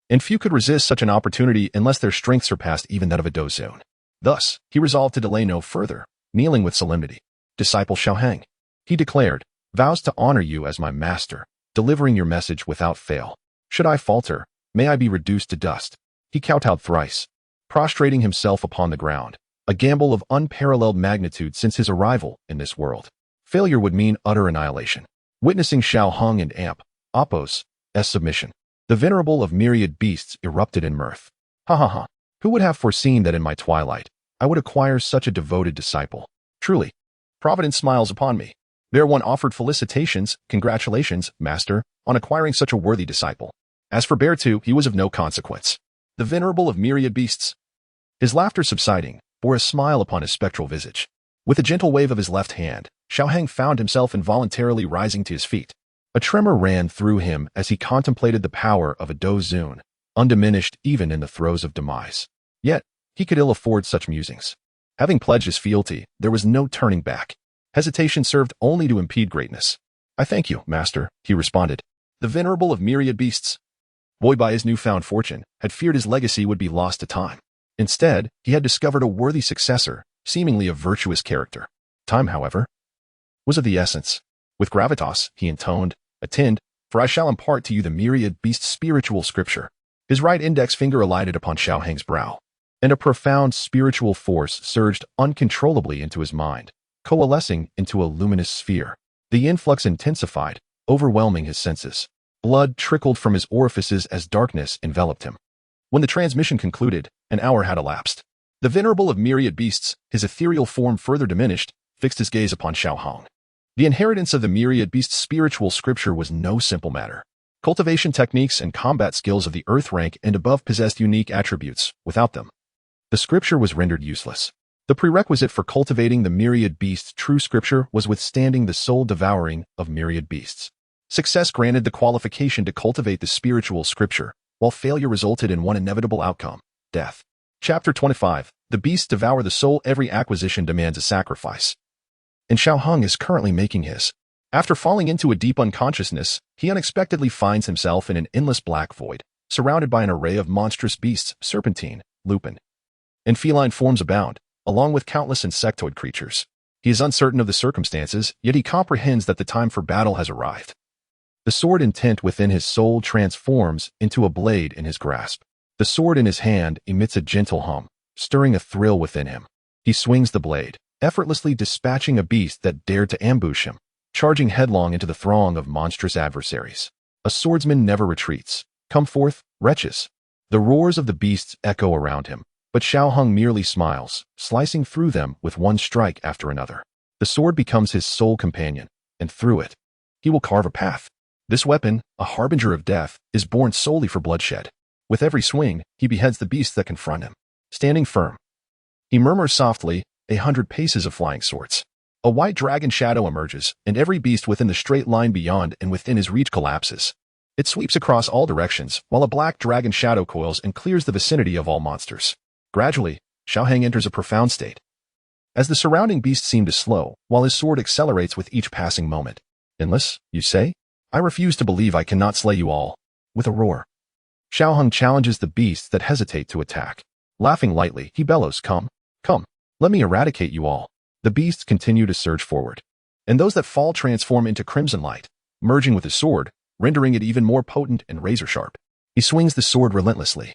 and few could resist such an opportunity unless their strength surpassed even that of a Dou Qi. Thus, he resolved to delay no further, kneeling with solemnity. Disciple Xiaohang, he declared, vows to honor you as my master, delivering your message without fail. Should I falter, may I be reduced to dust. He kowtowed thrice, prostrating himself upon the ground, a gamble of unparalleled magnitude since his arrival in this world. Failure would mean utter annihilation. Witnessing Xiao Hong and Oppos's submission, the venerable of myriad beasts erupted in mirth. Ha ha ha! Who would have foreseen that in my twilight, I would acquire such a devoted disciple? Truly, Providence smiles upon me. There one offered felicitations, congratulations, master, on acquiring such a worthy disciple. As for Beartooth, he was of no consequence. The venerable of myriad beasts. His laughter subsiding, bore a smile upon his spectral visage. With a gentle wave of his left hand, Xiaohang found himself involuntarily rising to his feet. A tremor ran through him as he contemplated the power of a Dou Qi, undiminished even in the throes of demise. Yet, he could ill afford such musings. Having pledged his fealty, there was no turning back. Hesitation served only to impede greatness. I thank you, master, he responded. The venerable of myriad beasts, buoyed by his newfound fortune, had feared his legacy would be lost to time. Instead, he had discovered a worthy successor, seemingly of virtuous character. Time, however, was of the essence. With gravitas, he intoned, attend, for I shall impart to you the myriad beast spiritual scripture. His right index finger alighted upon Xiaohang's brow, and a profound spiritual force surged uncontrollably into his mind, coalescing into a luminous sphere. The influx intensified, overwhelming his senses. Blood trickled from his orifices as darkness enveloped him. When the transmission concluded, an hour had elapsed. The venerable of myriad beasts, his ethereal form further diminished, fixed his gaze upon Xiao Hong. The inheritance of the myriad beasts' spiritual scripture was no simple matter. Cultivation techniques and combat skills of the earth rank and above possessed unique attributes. Without them, the scripture was rendered useless. The prerequisite for cultivating the myriad beasts' true scripture was withstanding the soul devouring of myriad beasts. Success granted the qualification to cultivate the spiritual scripture, while failure resulted in one inevitable outcome: death. Chapter 25. The beasts devour the soul. Every acquisition demands a sacrifice, and Xiao Hong is currently making his. After falling into a deep unconsciousness, he unexpectedly finds himself in an endless black void, surrounded by an array of monstrous beasts, serpentine, lupin, and feline forms abound, along with countless insectoid creatures. He is uncertain of the circumstances, yet he comprehends that the time for battle has arrived. The sword intent within his soul transforms into a blade in his grasp. The sword in his hand emits a gentle hum, stirring a thrill within him. He swings the blade, effortlessly dispatching a beast that dared to ambush him, charging headlong into the throng of monstrous adversaries. A swordsman never retreats. Come forth, wretches. The roars of the beasts echo around him, but Xiao Hong merely smiles, slicing through them with one strike after another. The sword becomes his sole companion, and through it, he will carve a path. This weapon, a harbinger of death, is born solely for bloodshed. With every swing, he beheads the beasts that confront him. Standing firm, he murmurs softly, 100 paces of flying swords. A white dragon shadow emerges, and every beast within the straight line beyond and within his reach collapses. It sweeps across all directions, while a black dragon shadow coils and clears the vicinity of all monsters. Gradually, Xiaohang enters a profound state, as the surrounding beasts seem to slow, while his sword accelerates with each passing moment. Endless, you say? I refuse to believe I cannot slay you all. With a roar, Xiaohang challenges the beasts that hesitate to attack. Laughing lightly, he bellows, Come, come, let me eradicate you all. The beasts continue to surge forward, and those that fall transform into crimson light, merging with his sword, rendering it even more potent and razor-sharp. He swings the sword relentlessly.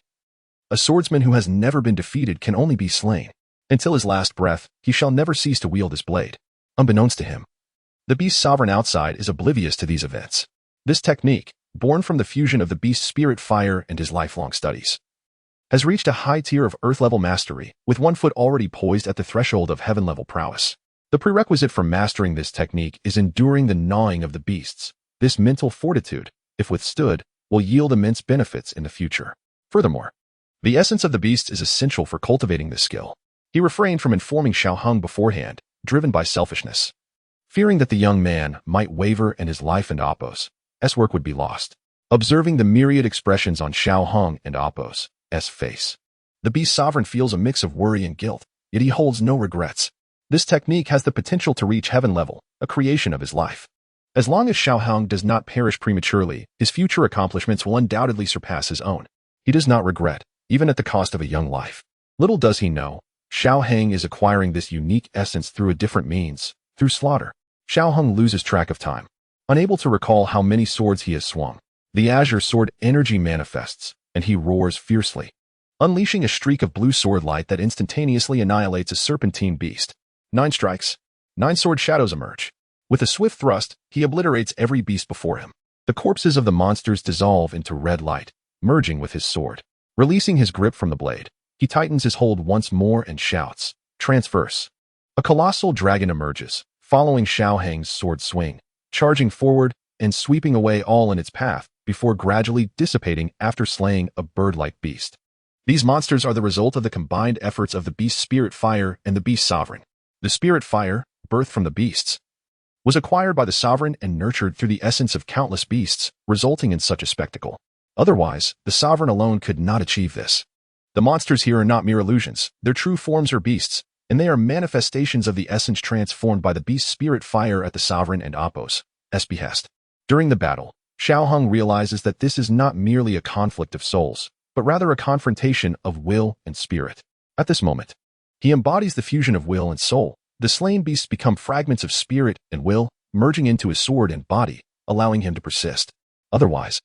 A swordsman who has never been defeated can only be slain. Until his last breath, he shall never cease to wield his blade. Unbeknownst to him, the beast sovereign outside is oblivious to these events. This technique, born from the fusion of the beast's spirit fire and his lifelong studies, has reached a high tier of earth-level mastery, with one foot already poised at the threshold of heaven-level prowess. The prerequisite for mastering this technique is enduring the gnawing of the beasts. This mental fortitude, if withstood, will yield immense benefits in the future. Furthermore, the essence of the beasts is essential for cultivating this skill. He refrained from informing Xiaoheng beforehand, driven by selfishness, fearing that the young man might waver and his life and Appo's work would be lost. Observing the myriad expressions on Xiaoheng and Appo's face, the beast sovereign feels a mix of worry and guilt, yet he holds no regrets. This technique has the potential to reach heaven level, a creation of his life. As long as Xiaoheng does not perish prematurely, his future accomplishments will undoubtedly surpass his own. He does not regret, even at the cost of a young life. Little does he know, Xiaoheng is acquiring this unique essence through a different means, through slaughter. Xiaoheng loses track of time. Unable to recall how many swords he has swung, the azure sword energy manifests, and he roars fiercely, unleashing a streak of blue sword light that instantaneously annihilates a serpentine beast. 9 strikes. 9 sword shadows emerge. With a swift thrust, he obliterates every beast before him. The corpses of the monsters dissolve into red light, merging with his sword. Releasing his grip from the blade, he tightens his hold once more and shouts, "Transverse." A colossal dragon emerges, following Xiaoheng's sword swing, charging forward and sweeping away all in its path before gradually dissipating after slaying a bird-like beast. These monsters are the result of the combined efforts of the beast's spirit fire and the beast sovereign. The spirit fire, birthed from the beasts, was acquired by the sovereign and nurtured through the essence of countless beasts, resulting in such a spectacle. Otherwise, the sovereign alone could not achieve this. The monsters here are not mere illusions, their true forms are beasts, and they are manifestations of the essence transformed by the beast's spirit fire at the sovereign and Appo's behest. During the battle, Xiaoheng realizes that this is not merely a conflict of souls, but rather a confrontation of will and spirit. At this moment, he embodies the fusion of will and soul. The slain beasts become fragments of spirit and will, merging into his sword and body, allowing him to persist. Otherwise,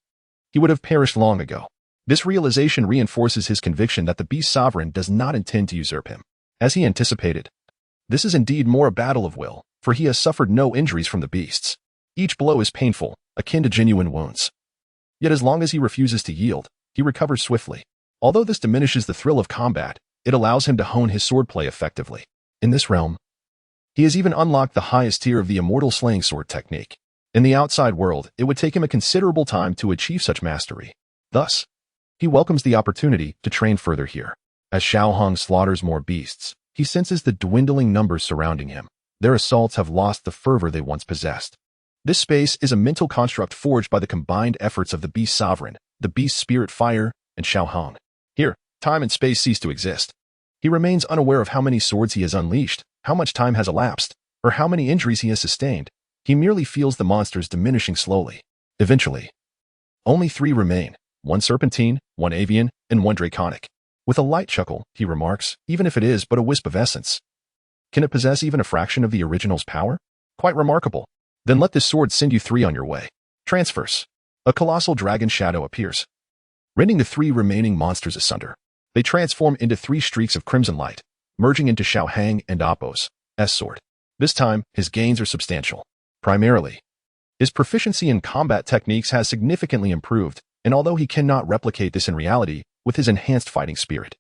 he would have perished long ago. This realization reinforces his conviction that the beast sovereign does not intend to usurp him. As he anticipated, this is indeed more a battle of will, for he has suffered no injuries from the beasts. Each blow is painful, akin to genuine wounds. Yet as long as he refuses to yield, he recovers swiftly. Although this diminishes the thrill of combat, it allows him to hone his swordplay effectively. In this realm, he has even unlocked the highest tier of the immortal slaying sword technique. In the outside world, it would take him a considerable time to achieve such mastery. Thus, he welcomes the opportunity to train further here. As Xiaoheng slaughters more beasts, he senses the dwindling numbers surrounding him. Their assaults have lost the fervor they once possessed. This space is a mental construct forged by the combined efforts of the beast sovereign, the beast spirit fire, and Xiaoheng. Here, time and space cease to exist. He remains unaware of how many swords he has unleashed, how much time has elapsed, or how many injuries he has sustained. He merely feels the monsters diminishing slowly. Eventually, only 3 remain, 1 serpentine, 1 avian, and 1 draconic. With a light chuckle, he remarks, even if it is but a wisp of essence, can it possess even a fraction of the original's power? Quite remarkable. Then let this sword send you 3 on your way. Transverse. A colossal dragon shadow appears, rending the 3 remaining monsters asunder. They transform into 3 streaks of crimson light, merging into Xiaoheng and Appo's sword. This time, his gains are substantial. Primarily, his proficiency in combat techniques has significantly improved, and although he cannot replicate this in reality, with his enhanced fighting spirit,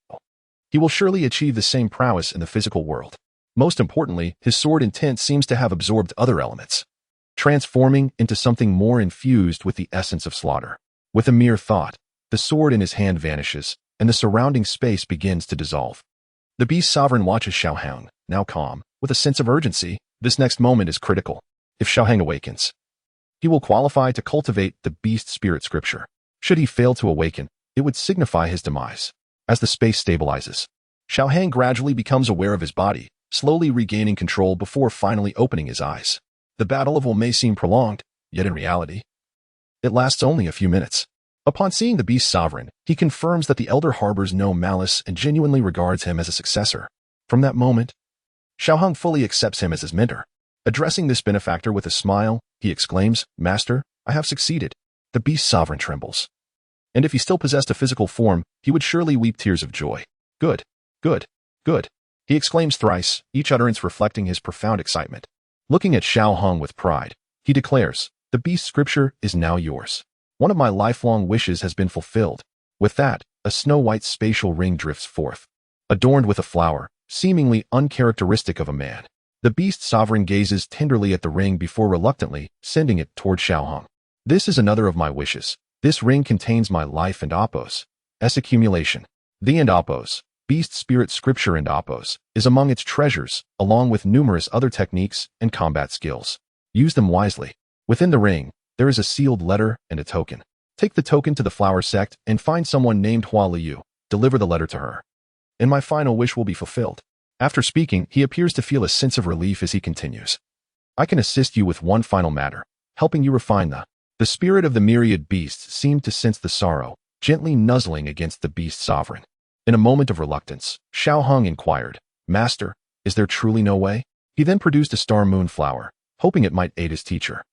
he will surely achieve the same prowess in the physical world. Most importantly, his sword intent seems to have absorbed other elements, transforming into something more infused with the essence of slaughter. With a mere thought, the sword in his hand vanishes, and the surrounding space begins to dissolve. The beast sovereign watches Xiaoheng, now calm, with a sense of urgency. This next moment is critical. If Xiaoheng awakens, he will qualify to cultivate the beast spirit scripture. Should he fail to awaken, it would signify his demise. As the space stabilizes, Xiaoheng gradually becomes aware of his body, slowly regaining control before finally opening his eyes. The battle of will may seem prolonged, yet in reality, it lasts only a few minutes. Upon seeing the beast sovereign, he confirms that the elder harbors no malice and genuinely regards him as a successor. From that moment, Xiaoheng fully accepts him as his mentor. Addressing this benefactor with a smile, he exclaims, "Master, I have succeeded." The beast sovereign trembles. And if he still possessed a physical form, he would surely weep tears of joy. Good, good, good, he exclaims thrice, each utterance reflecting his profound excitement. Looking at Xiaoheng with pride, he declares, "The beast scripture is now yours." One of my lifelong wishes has been fulfilled. With that, a snow-white spatial ring drifts forth, adorned with a flower, seemingly uncharacteristic of a man. The beast sovereign gazes tenderly at the ring before reluctantly sending it toward Xiaohong. This is another of my wishes. This ring contains my life and Apos. S accumulation. The and Apos, beast spirit scripture and Apos, is among its treasures, along with numerous other techniques and combat skills. Use them wisely. Within the ring, there is a sealed letter and a token. Take the token to the flower sect and find someone named Hua Liu. Deliver the letter to her, and my final wish will be fulfilled. After speaking, he appears to feel a sense of relief as he continues. I can assist you with one final matter, helping you refine the spirit of the myriad beasts seemed to sense the sorrow, gently nuzzling against the beast sovereign. In a moment of reluctance, Xiaohong inquired, Master, is there truly no way? He then produced a star moon flower, hoping it might aid his teacher.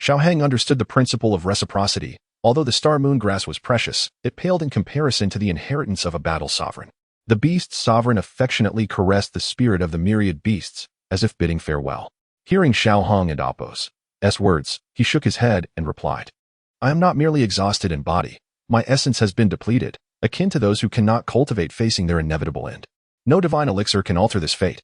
Xiaohang understood the principle of reciprocity. Although the star moon grass was precious, it paled in comparison to the inheritance of a battle sovereign. The beast sovereign affectionately caressed the spirit of the myriad beasts, as if bidding farewell. Hearing Xiaohong and Apos' words, he shook his head and replied, I am not merely exhausted in body. My essence has been depleted, akin to those who cannot cultivate facing their inevitable end. No divine elixir can alter this fate.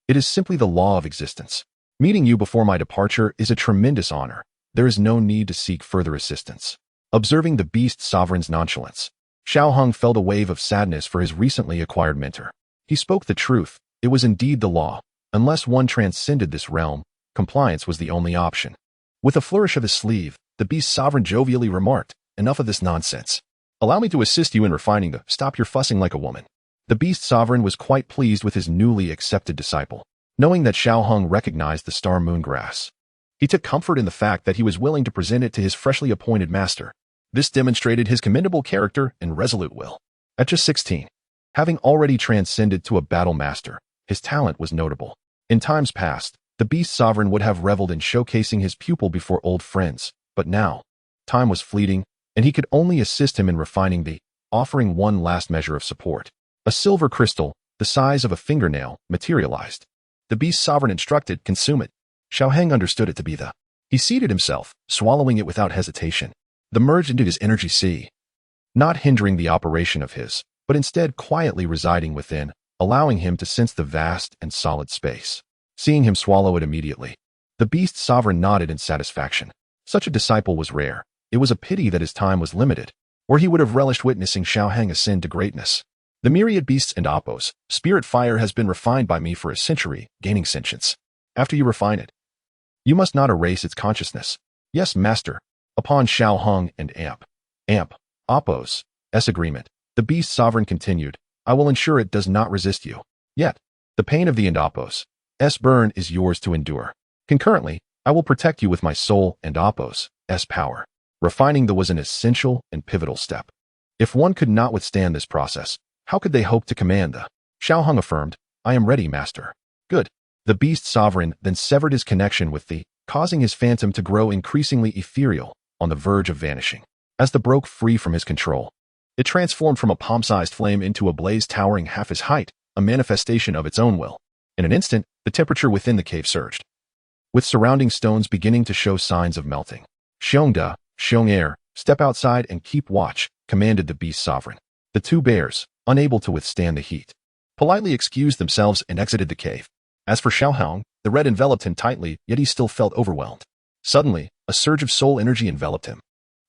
It is simply the law of existence. Meeting you before my departure is a tremendous honor. There is no need to seek further assistance. Observing the beast sovereign's nonchalance, Xiaohong felt a wave of sadness for his recently acquired mentor. He spoke the truth. It was indeed the law. Unless one transcended this realm, compliance was the only option. With a flourish of his sleeve, the beast sovereign jovially remarked, Enough of this nonsense. Allow me to assist you in refining the stop your fussing like a woman. The beast sovereign was quite pleased with his newly accepted disciple, knowing that Xiaohong recognized the star moon grass. He took comfort in the fact that he was willing to present it to his freshly appointed master. This demonstrated his commendable character and resolute will. At just 16, having already transcended to a battle master, his talent was notable. In times past, the beast sovereign would have reveled in showcasing his pupil before old friends, but now, time was fleeting, and he could only assist him in refining offering one last measure of support. A silver crystal, the size of a fingernail, materialized. The beast sovereign instructed, consume it. Xiaohang understood it to be He seated himself, swallowing it without hesitation. The merged into his energy sea, not hindering the operation of his, but instead quietly residing within, allowing him to sense the vast and solid space. Seeing him swallow it immediately, the beast sovereign nodded in satisfaction. Such a disciple was rare. It was a pity that his time was limited, or he would have relished witnessing Xiaohang ascend to greatness. The myriad beasts and Apos, spirit fire has been refined by me for a century, gaining sentience. After you refine it, you must not erase its consciousness. Yes, master. Upon Xiaohong and Apos' agreement, the beast sovereign continued, I will ensure it does not resist you. Yet, the pain of the Apos' burn is yours to endure. Concurrently, I will protect you with my soul and Apos' power. Refining was an essential and pivotal step. If one could not withstand this process, how could they hope to command Xiaohong affirmed, I am ready, master. Good. The beast sovereign then severed his connection with causing his phantom to grow increasingly ethereal, on the verge of vanishing. As the broke free from his control, it transformed from a palm-sized flame into a blaze towering half his height, a manifestation of its own will. In an instant, the temperature within the cave surged, with surrounding stones beginning to show signs of melting. Xiongda, Xiong'er, step outside and keep watch, commanded the beast sovereign. The two bears, unable to withstand the heat, politely excused themselves and exited the cave. As for Xiaohong, the red enveloped him tightly, yet he still felt overwhelmed. Suddenly, a surge of soul energy enveloped him.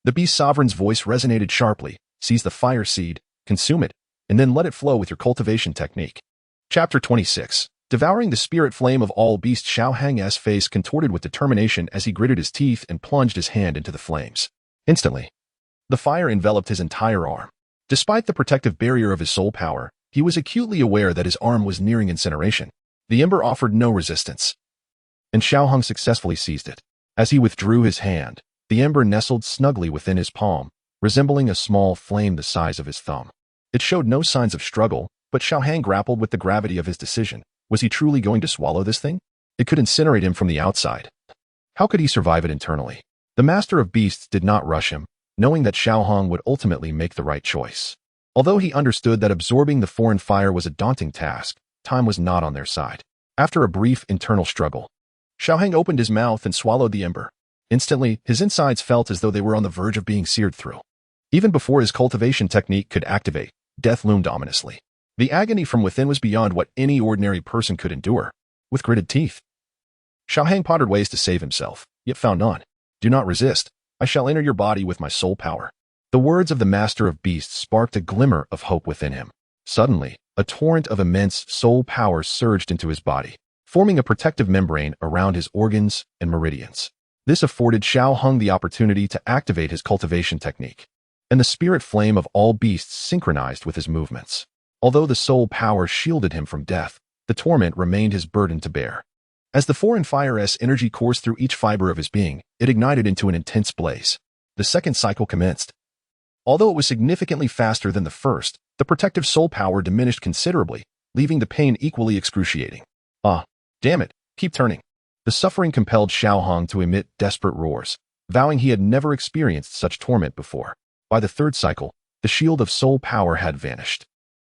The beast sovereign's voice resonated sharply, seize the fire seed, consume it, and then let it flow with your cultivation technique. Chapter 26. Devouring the spirit flame of all beasts. Xiaohang's face contorted with determination as he gritted his teeth and plunged his hand into the flames. Instantly, the fire enveloped his entire arm. Despite the protective barrier of his soul power, he was acutely aware that his arm was nearing incineration. The ember offered no resistance, and Xiaohong successfully seized it. As he withdrew his hand, the ember nestled snugly within his palm, resembling a small flame the size of his thumb. It showed no signs of struggle, but Xiaohang grappled with the gravity of his decision. Was he truly going to swallow this thing? It could incinerate him from the outside. How could he survive it internally? The master of beasts did not rush him, knowing that Xiaohong would ultimately make the right choice. Although he understood that absorbing the foreign fire was a daunting task, time was not on their side. After a brief internal struggle, Xiaohang opened his mouth and swallowed the ember. Instantly, his insides felt as though they were on the verge of being seared through. Even before his cultivation technique could activate, death loomed ominously. The agony from within was beyond what any ordinary person could endure. With gritted teeth, Xiaohang pondered ways to save himself, yet found none. Do not resist. I shall enter your body with my soul power. The words of the Master of Beasts sparked a glimmer of hope within him. Suddenly, a torrent of immense soul power surged into his body, forming a protective membrane around his organs and meridians. This afforded Xiaohang the opportunity to activate his cultivation technique, and the spirit flame of all beasts synchronized with his movements. Although the soul power shielded him from death, the torment remained his burden to bear. As the foreign fire's energy coursed through each fiber of his being, it ignited into an intense blaze. The second cycle commenced. Although it was significantly faster than the first, the protective soul power diminished considerably, leaving the pain equally excruciating. Ah, damn it, keep turning. The suffering compelled Xiaohang to emit desperate roars, vowing he had never experienced such torment before. By the third cycle, the shield of soul power had vanished.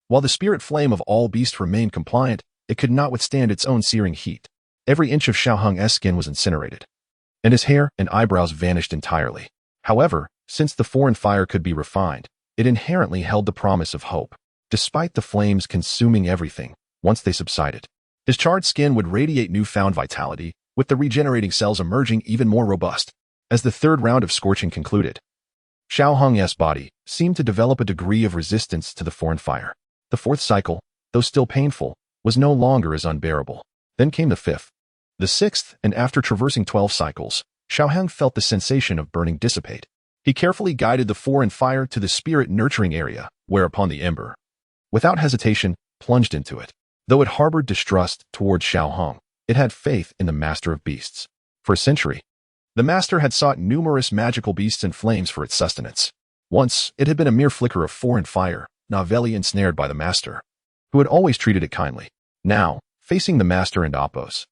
While the spirit flame of all beasts remained compliant, it could not withstand its own searing heat. Every inch of Xiaohang's skin was incinerated, and his hair and eyebrows vanished entirely. However, since the foreign fire could be refined, it inherently held the promise of hope. Despite the flames consuming everything, once they subsided, his charred skin would radiate newfound vitality, with the regenerating cells emerging even more robust. As the third round of scorching concluded, Xiaohang's body seemed to develop a degree of resistance to the foreign fire. The fourth cycle, though still painful, was no longer as unbearable. Then came the fifth, the sixth, and after traversing 12 cycles, Xiaohang felt the sensation of burning dissipate. He carefully guided the foreign fire to the spirit nurturing area, whereupon the ember, without hesitation, plunged into it. Though it harbored distrust toward Xiaohang, it had faith in the Master of Beasts. For a century, the Master had sought numerous magical beasts and flames for its sustenance. Once, it had been a mere flicker of foreign fire, novelly ensnared by the Master, who had always treated it kindly. Now, facing the Master and Apos'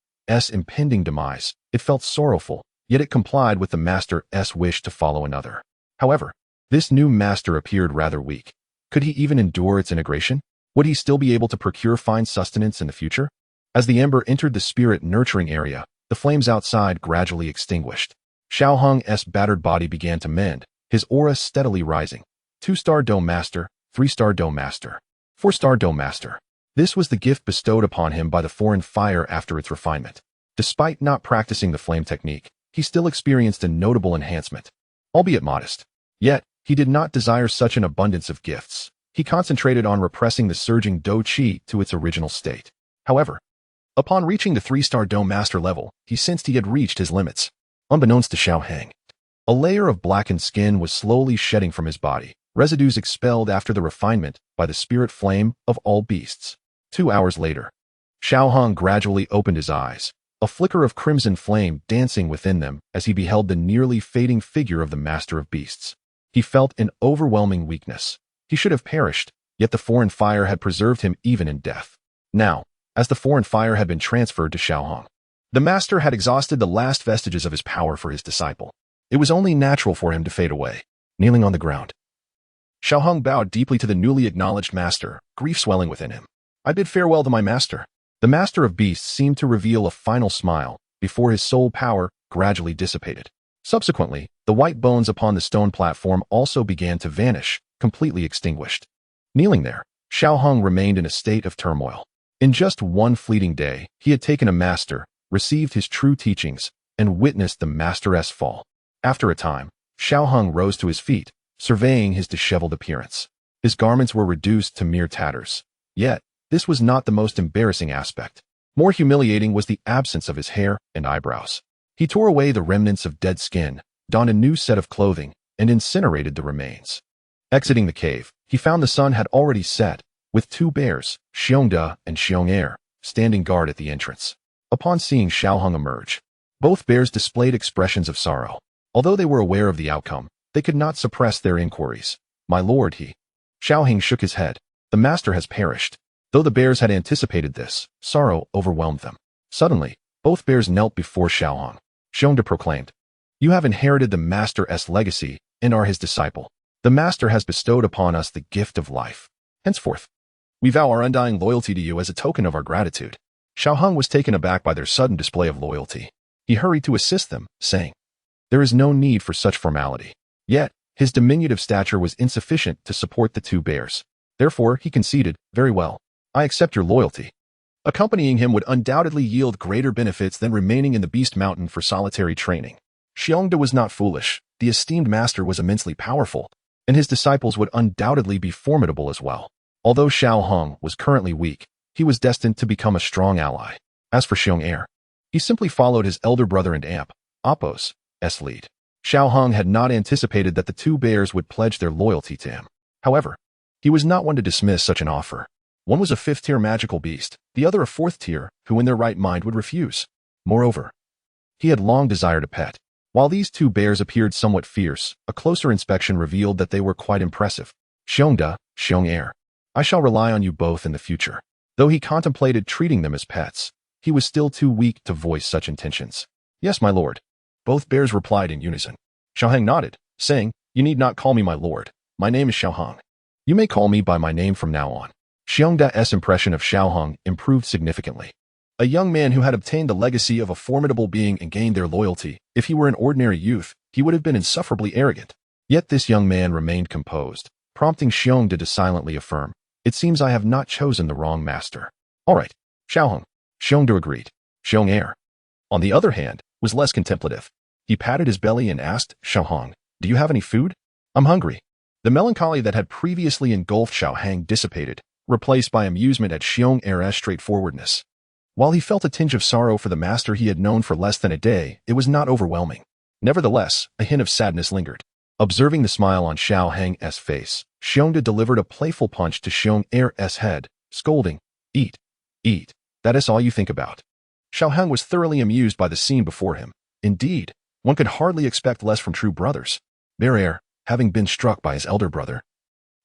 impending demise, it felt sorrowful, yet it complied with the Master's wish to follow another. However, this new Master appeared rather weak. Could he even endure its integration? Would he still be able to procure fine sustenance in the future? As the ember entered the spirit nurturing area, the flames outside gradually extinguished. Xiaohang's battered body began to mend, his aura steadily rising. 2-star Dome Master, 3-star Dome Master, 4-star Dome Master. This was the gift bestowed upon him by the foreign fire after its refinement. Despite not practicing the flame technique, he still experienced a notable enhancement, albeit modest. Yet, he did not desire such an abundance of gifts. He concentrated on repressing the surging Dou Qi to its original state. However, upon reaching the 3-star Dome Master level, he sensed he had reached his limits. Unbeknownst to Xiaohang, a layer of blackened skin was slowly shedding from his body, residues expelled after the refinement by the spirit flame of all beasts. 2 hours later, Xiaohang gradually opened his eyes, a flicker of crimson flame dancing within them as he beheld the nearly fading figure of the Master of Beasts. He felt an overwhelming weakness. He should have perished, yet the foreign fire had preserved him even in death. Now, as the foreign fire had been transferred to Xiaohang, the Master had exhausted the last vestiges of his power for his disciple. It was only natural for him to fade away. Kneeling on the ground, Xiaohang bowed deeply to the newly acknowledged Master, grief swelling within him. I bid farewell to my Master. The Master of Beasts seemed to reveal a final smile before his soul power gradually dissipated. Subsequently, the white bones upon the stone platform also began to vanish, completely extinguished. Kneeling there, Xiaohang remained in a state of turmoil. In just one fleeting day, he had taken a master, received his true teachings, and witnessed the Master's fall. After a time, Xiaohang rose to his feet, surveying his disheveled appearance. His garments were reduced to mere tatters. Yet, this was not the most embarrassing aspect. More humiliating was the absence of his hair and eyebrows. He tore away the remnants of dead skin, donned a new set of clothing, and incinerated the remains. Exiting the cave, he found the sun had already set, with 2 bears, Xiongda and Xiong'er, standing guard at the entrance. Upon seeing Xiaohang emerge, both bears displayed expressions of sorrow. Although they were aware of the outcome, they could not suppress their inquiries. My lord, Xiaohang shook his head. The Master has perished. Though the bears had anticipated this, sorrow overwhelmed them. Suddenly, both bears knelt before Xiaohang. Xiongda proclaimed, You have inherited the Master's legacy and are his disciple. The Master has bestowed upon us the gift of life. Henceforth, we vow our undying loyalty to you as a token of our gratitude. Xiaohang was taken aback by their sudden display of loyalty. He hurried to assist them, saying, There is no need for such formality. Yet, his diminutive stature was insufficient to support the two bears. Therefore, he conceded, "Very well. I accept your loyalty." Accompanying him would undoubtedly yield greater benefits than remaining in the Beast Mountain for solitary training. Xiongda was not foolish. The esteemed master was immensely powerful, and his disciples would undoubtedly be formidable as well. Although Xiao Hong was currently weak, he was destined to become a strong ally. As for Xiong Er, he simply followed his elder brother and Appo's lead. Xiao Hong had not anticipated that the two bears would pledge their loyalty to him. However, he was not one to dismiss such an offer. One was a fifth-tier magical beast, the other a fourth-tier, who in their right mind would refuse. Moreover, he had long desired a pet. While these two bears appeared somewhat fierce, a closer inspection revealed that they were quite impressive. Xiongda, Xiong Er, I shall rely on you both in the future. Though he contemplated treating them as pets, he was still too weak to voice such intentions. Yes, my lord. Both bears replied in unison. Xiaohang nodded, saying, "You need not call me my lord. My name is Xiaohang. You may call me by my name from now on." Xiongda's impression of Xiaohang improved significantly. A young man who had obtained the legacy of a formidable being and gained their loyalty. If he were an ordinary youth, he would have been insufferably arrogant. Yet this young man remained composed, prompting Xiongda to silently affirm, "It seems I have not chosen the wrong master." "All right, Xiaohang," Xiongda agreed. Xiong Er, on the other hand, was less contemplative. He patted his belly and asked, "Xiaohang, do you have any food? I'm hungry." The melancholy that had previously engulfed Xiaohang dissipated, replaced by amusement at Xiong Er's straightforwardness. While he felt a tinge of sorrow for the master he had known for less than a day, it was not overwhelming. Nevertheless, a hint of sadness lingered. Observing the smile on Xiaohang's face, Xiongda delivered a playful punch to Xiong Er's head, scolding, "Eat, eat, that is all you think about." Xiaohang was thoroughly amused by the scene before him. Indeed, one could hardly expect less from true brothers. Bear, having been struck by his elder brother,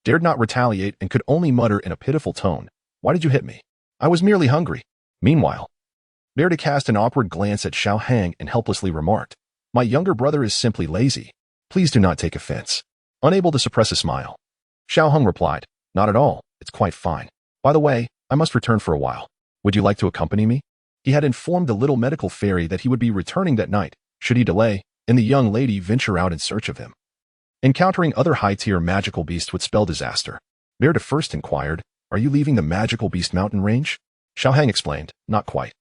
dared not retaliate and could only mutter in a pitiful tone, "Why did you hit me? I was merely hungry." Meanwhile, Bear cast an awkward glance at Xiaohang and helplessly remarked, "My younger brother is simply lazy. Please do not take offense." Unable to suppress a smile, Xiaohang replied, "Not at all, it's quite fine. By the way, I must return for a while. Would you like to accompany me?" He had informed the little medical fairy that he would be returning that night, should he delay, and the young lady venture out in search of him. Encountering other high-tier magical beasts would spell disaster. Bear first inquired, "Are you leaving the magical beast mountain range?" Xiaohang explained, "Not quite.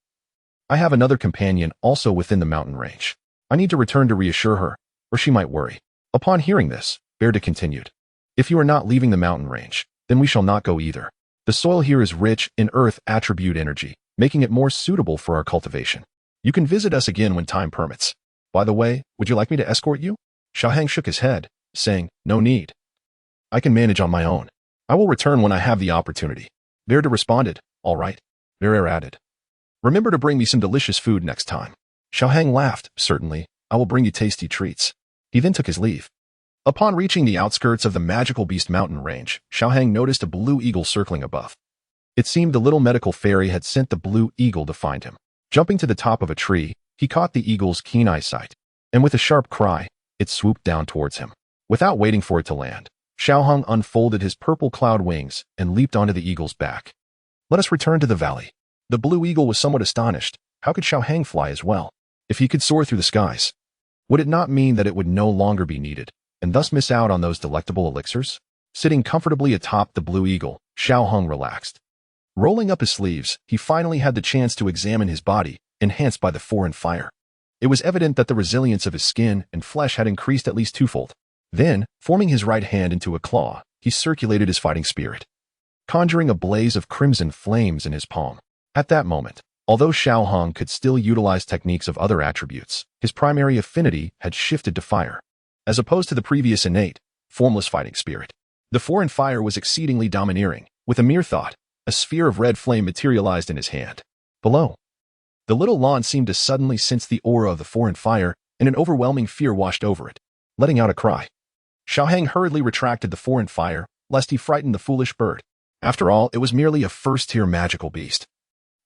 I have another companion also within the mountain range. I need to return to reassure her, or she might worry." Upon hearing this, Bear continued, "If you are not leaving the mountain range, then we shall not go either. The soil here is rich in earth attribute energy, making it more suitable for our cultivation. You can visit us again when time permits. By the way, would you like me to escort you?" Xiaohang shook his head, saying, "No need. I can manage on my own. I will return when I have the opportunity." Bear responded, "All right." Bear added, "Remember to bring me some delicious food next time." Xiaohang laughed, "Certainly, I will bring you tasty treats." He then took his leave. Upon reaching the outskirts of the magical beast mountain range, Xiaohang noticed a blue eagle circling above. It seemed the little medical fairy had sent the blue eagle to find him. Jumping to the top of a tree, he caught the eagle's keen eyesight, and with a sharp cry, it swooped down towards him. Without waiting for it to land, Xiaohang unfolded his purple cloud wings and leaped onto the eagle's back. "Let us return to the valley." The blue eagle was somewhat astonished. How could Xiaohang fly as well? If he could soar through the skies, would it not mean that it would no longer be needed, and thus miss out on those delectable elixirs? Sitting comfortably atop the blue eagle, Xiaohang relaxed. Rolling up his sleeves, he finally had the chance to examine his body, enhanced by the foreign fire. It was evident that the resilience of his skin and flesh had increased at least twofold. Then, forming his right hand into a claw, he circulated his fighting spirit, conjuring a blaze of crimson flames in his palm. At that moment, although Xiaohang could still utilize techniques of other attributes, his primary affinity had shifted to fire. As opposed to the previous innate, formless fighting spirit, the foreign fire was exceedingly domineering. With a mere thought, a sphere of red flame materialized in his hand. Below, the little lawn seemed to suddenly sense the aura of the foreign fire, and an overwhelming fear washed over it. Letting out a cry, Xiaohang hurriedly retracted the foreign fire, lest he frighten the foolish bird. After all, it was merely a first-tier magical beast,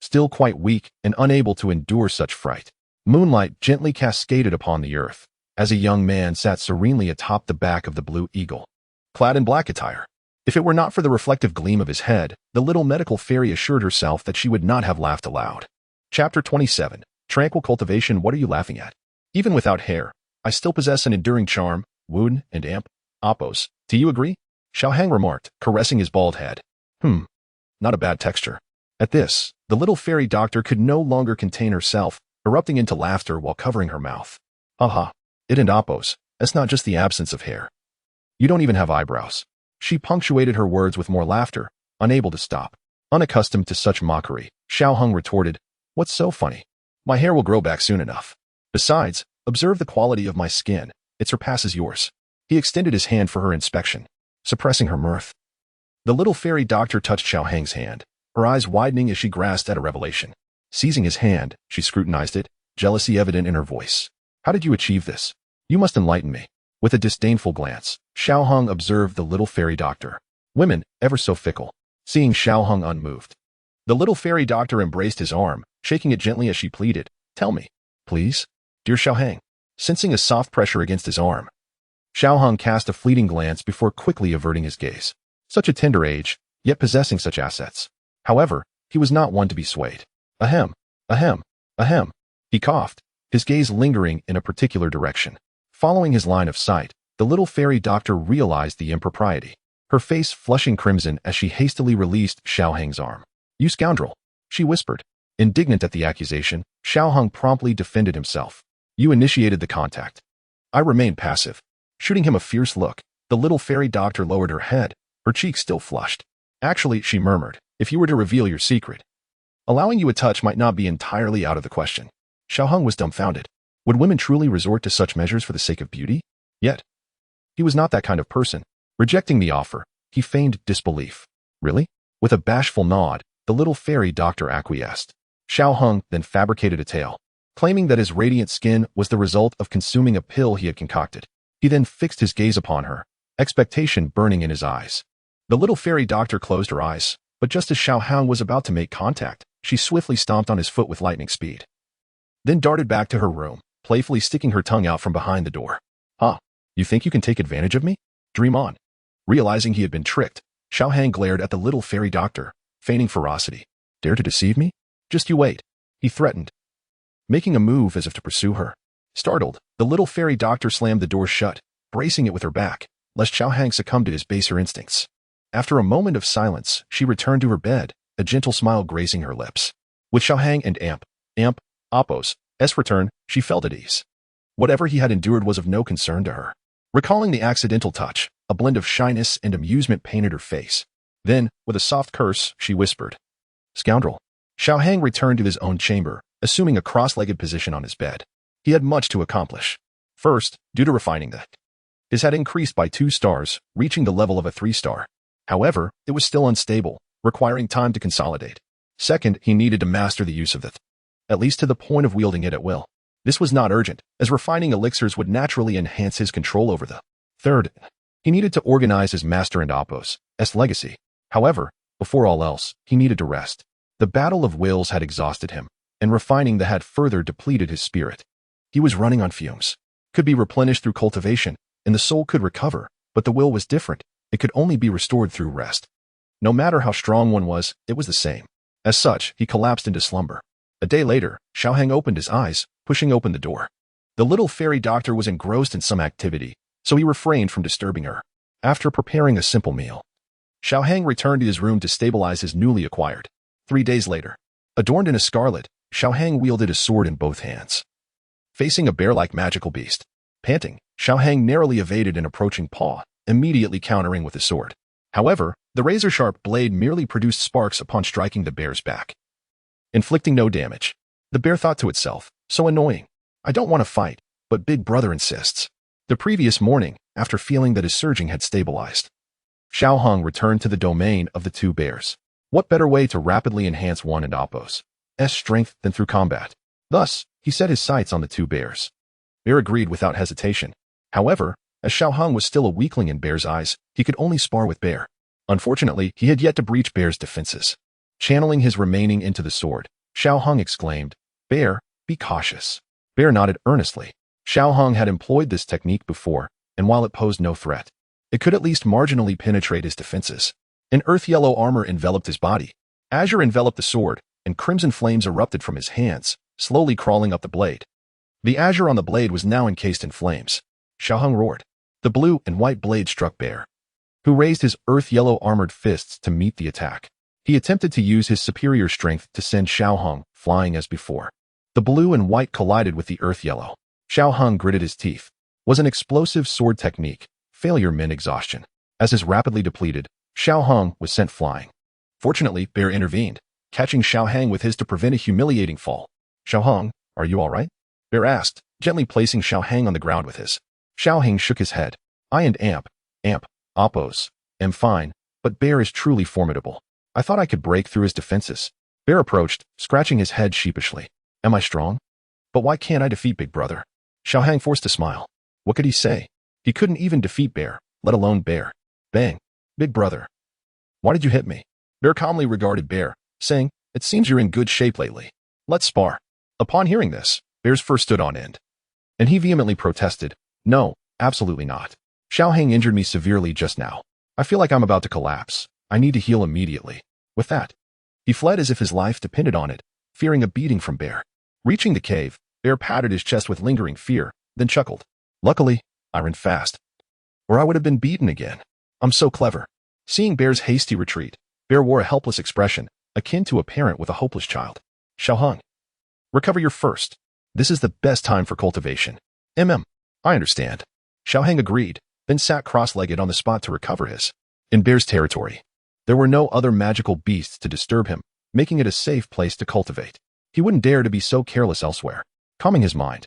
still quite weak and unable to endure such fright. Moonlight gently cascaded upon the earth, as a young man sat serenely atop the back of the blue eagle, clad in black attire. If it were not for the reflective gleam of his head, the little medical fairy assured herself that she would not have laughed aloud. Chapter 27. Tranquil Cultivation. What are you laughing at? Even without hair, I still possess an enduring charm, wound, and amp, oppos. Do you agree? Xiao Hang remarked, caressing his bald head. Not a bad texture. At this, the little fairy doctor could no longer contain herself, erupting into laughter while covering her mouth. Haha, it and oppos, that's not just the absence of hair. You don't even have eyebrows. She punctuated her words with more laughter, unable to stop. Unaccustomed to such mockery, Xiao Hung retorted, What's so funny? My hair will grow back soon enough. Besides, observe the quality of my skin. It surpasses yours. He extended his hand for her inspection, suppressing her mirth. The little fairy doctor touched Xiao Hang's hand, her eyes widening as she grasped at a revelation. Seizing his hand, she scrutinized it, jealousy evident in her voice. How did you achieve this? You must enlighten me. With a disdainful glance, Xiao Hung observed the little fairy doctor. Women, ever so fickle. Seeing Xiao Hung unmoved, the little fairy doctor embraced his arm, shaking it gently as she pleaded, Tell me, please, dear Xiao Hang. Sensing a soft pressure against his arm, Xiao Hung cast a fleeting glance before quickly averting his gaze. Such a tender age, yet possessing such assets. However, he was not one to be swayed. Ahem, ahem, ahem. He coughed, his gaze lingering in a particular direction. Following his line of sight, the little fairy doctor realized the impropriety, her face flushing crimson as she hastily released Xiao Hang's arm. You scoundrel, she whispered. Indignant at the accusation, Xiao Hung promptly defended himself. You initiated the contact. I remained passive. Shooting him a fierce look, the little fairy doctor lowered her head, her cheeks still flushed. Actually, she murmured, if you were to reveal your secret, allowing you a touch might not be entirely out of the question. Xiao Hung was dumbfounded. Would women truly resort to such measures for the sake of beauty? Yet, he was not that kind of person. Rejecting the offer, he feigned disbelief. Really? With a bashful nod, the little fairy doctor acquiesced. Xiao Hung then fabricated a tale, claiming that his radiant skin was the result of consuming a pill he had concocted. He then fixed his gaze upon her, expectation burning in his eyes. The little fairy doctor closed her eyes, but just as Xiao Hung was about to make contact, she swiftly stomped on his foot with lightning speed. Then darted back to her room, playfully sticking her tongue out from behind the door. You think you can take advantage of me? Dream on. Realizing he had been tricked, Xiao Hang glared at the little fairy doctor, feigning ferocity. Dare to deceive me? Just you wait, he threatened, making a move as if to pursue her. Startled, the little fairy doctor slammed the door shut, bracing it with her back, lest Xiao Hang succumb to his baser instincts. After a moment of silence, she returned to her bed, a gentle smile gracing her lips. With Xiao Hang and Oppos' return, she felt at ease. Whatever he had endured was of no concern to her. Recalling the accidental touch, a blend of shyness and amusement painted her face. Then, with a soft curse, she whispered, Scoundrel. Xiao Hang returned to his own chamber, assuming a cross-legged position on his bed. He had much to accomplish. First, due to refining that, his had increased by 2 stars, reaching the level of a 3-star. However, it was still unstable, requiring time to consolidate. Second, he needed to master the use of it, at least to the point of wielding it at will. This was not urgent, as refining elixirs would naturally enhance his control over the. Third, he needed to organize his master and Oppos' legacy. However, before all else, he needed to rest. The battle of wills had exhausted him, and refining the had further depleted his spirit. He was running on fumes. Could be replenished through cultivation, and the soul could recover, but the will was different. It could only be restored through rest. No matter how strong one was, it was the same. As such, he collapsed into slumber. A day later, Xiao Hang opened his eyes, pushing open the door. The little fairy doctor was engrossed in some activity, so he refrained from disturbing her. After preparing a simple meal, Xiao Hang returned to his room to stabilize his newly acquired. 3 days later, adorned in a scarlet, Xiao Hang wielded a sword in both hands. Facing a bear-like magical beast, panting, Xiao Hang narrowly evaded an approaching paw, immediately countering with his sword. However, the razor-sharp blade merely produced sparks upon striking the bear's back, inflicting no damage. The bear thought to itself, so annoying. I don't want to fight, but Big Brother insists. The previous morning, after feeling that his surging had stabilized, Xiao Hung returned to the domain of the 2 bears. What better way to rapidly enhance one and Oppos' strength than through combat? Thus, he set his sights on the 2 bears. Bear agreed without hesitation. However, as Xiao Hung was still a weakling in Bear's eyes, he could only spar with Bear. Unfortunately, he had yet to breach Bear's defenses. Channeling his remaining into the sword, Xiao Hung exclaimed, Bear, be cautious. Bear nodded earnestly. Xiao Hung had employed this technique before, and while it posed no threat, it could at least marginally penetrate his defenses. An earth-yellow armor enveloped his body. Azure enveloped the sword, and crimson flames erupted from his hands, slowly crawling up the blade. The azure on the blade was now encased in flames. Xiaoheng roared. The blue and white blade struck Bear, who raised his earth-yellow armored fists to meet the attack. He attempted to use his superior strength to send Xiaoheng flying as before. The blue and white collided with the earth-yellow. Xiaoheng gritted his teeth. Was an explosive sword technique. Failure meant exhaustion. As his rapidly depleted, Xiaoheng was sent flying. Fortunately, Bear intervened, catching Xiaoheng with his to prevent a humiliating fall. Xiaoheng, are you all right? Bear asked, gently placing Xiaoheng on the ground with his. Xiaoheng shook his head. I and Amp, Oppos, am fine, but Bear is truly formidable. I thought I could break through his defenses. Bear approached, scratching his head sheepishly. Am I strong? But why can't I defeat Big Brother? Xiaoheng forced a smile. What could he say? He couldn't even defeat Bear, let alone Bear. Bang. Big Brother. Why did you hit me? Bear calmly regarded Bear, saying, It seems you're in good shape lately. Let's spar. Upon hearing this, Bear's fur stood on end. And he vehemently protested, No, absolutely not. Xiaoheng injured me severely just now. I feel like I'm about to collapse. I need to heal immediately. With that, he fled as if his life depended on it, fearing a beating from Bear. Reaching the cave, Bear patted his chest with lingering fear, then chuckled. Luckily, I ran fast, or I would have been beaten again. I'm so clever. Seeing Bear's hasty retreat, Bear wore a helpless expression, akin to a parent with a hopeless child. Xiaoheng, recover your first. This is the best time for cultivation. I understand. Xiaoheng agreed, then sat cross-legged on the spot to recover his. In Bear's territory, there were no other magical beasts to disturb him, making it a safe place to cultivate. He wouldn't dare to be so careless elsewhere. Calming his mind,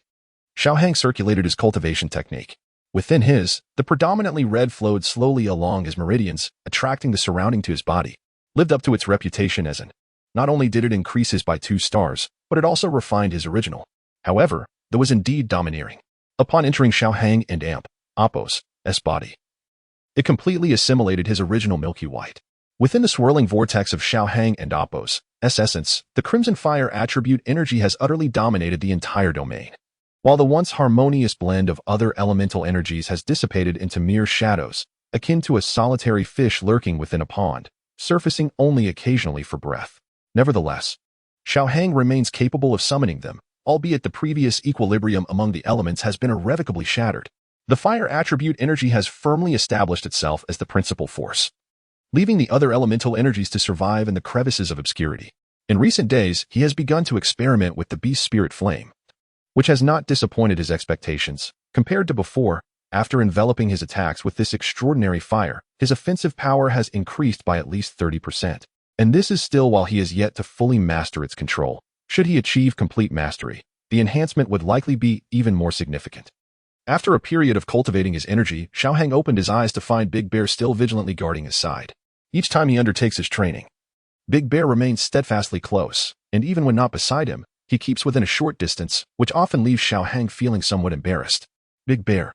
Xiaoheng circulated his cultivation technique. Within his, the predominantly red flowed slowly along his meridians, attracting the surrounding to his body. Lived up to its reputation as an. Not only did it increase his by 2 stars, but it also refined his original. However, there was indeed domineering. Upon entering Xiaoheng and Amp, Oppos' body, it completely assimilated his original milky white. Within the swirling vortex of Xiaoheng and Oppos' essence, the crimson fire attribute energy has utterly dominated the entire domain. While the once harmonious blend of other elemental energies has dissipated into mere shadows, akin to a solitary fish lurking within a pond, surfacing only occasionally for breath. Nevertheless, Xiaoheng remains capable of summoning them, albeit the previous equilibrium among the elements has been irrevocably shattered. The fire attribute energy has firmly established itself as the principal force, leaving the other elemental energies to survive in the crevices of obscurity. In recent days, he has begun to experiment with the beast spirit flame, which has not disappointed his expectations. Compared to before, after enveloping his attacks with this extraordinary fire, his offensive power has increased by at least 30%. And this is still while he is yet to fully master its control. Should he achieve complete mastery, the enhancement would likely be even more significant. After a period of cultivating his energy, Xiaoheng opened his eyes to find Big Bear still vigilantly guarding his side. Each time he undertakes his training, Big Bear remains steadfastly close, and even when not beside him, he keeps within a short distance, which often leaves Xiaoheng feeling somewhat embarrassed. Big Bear,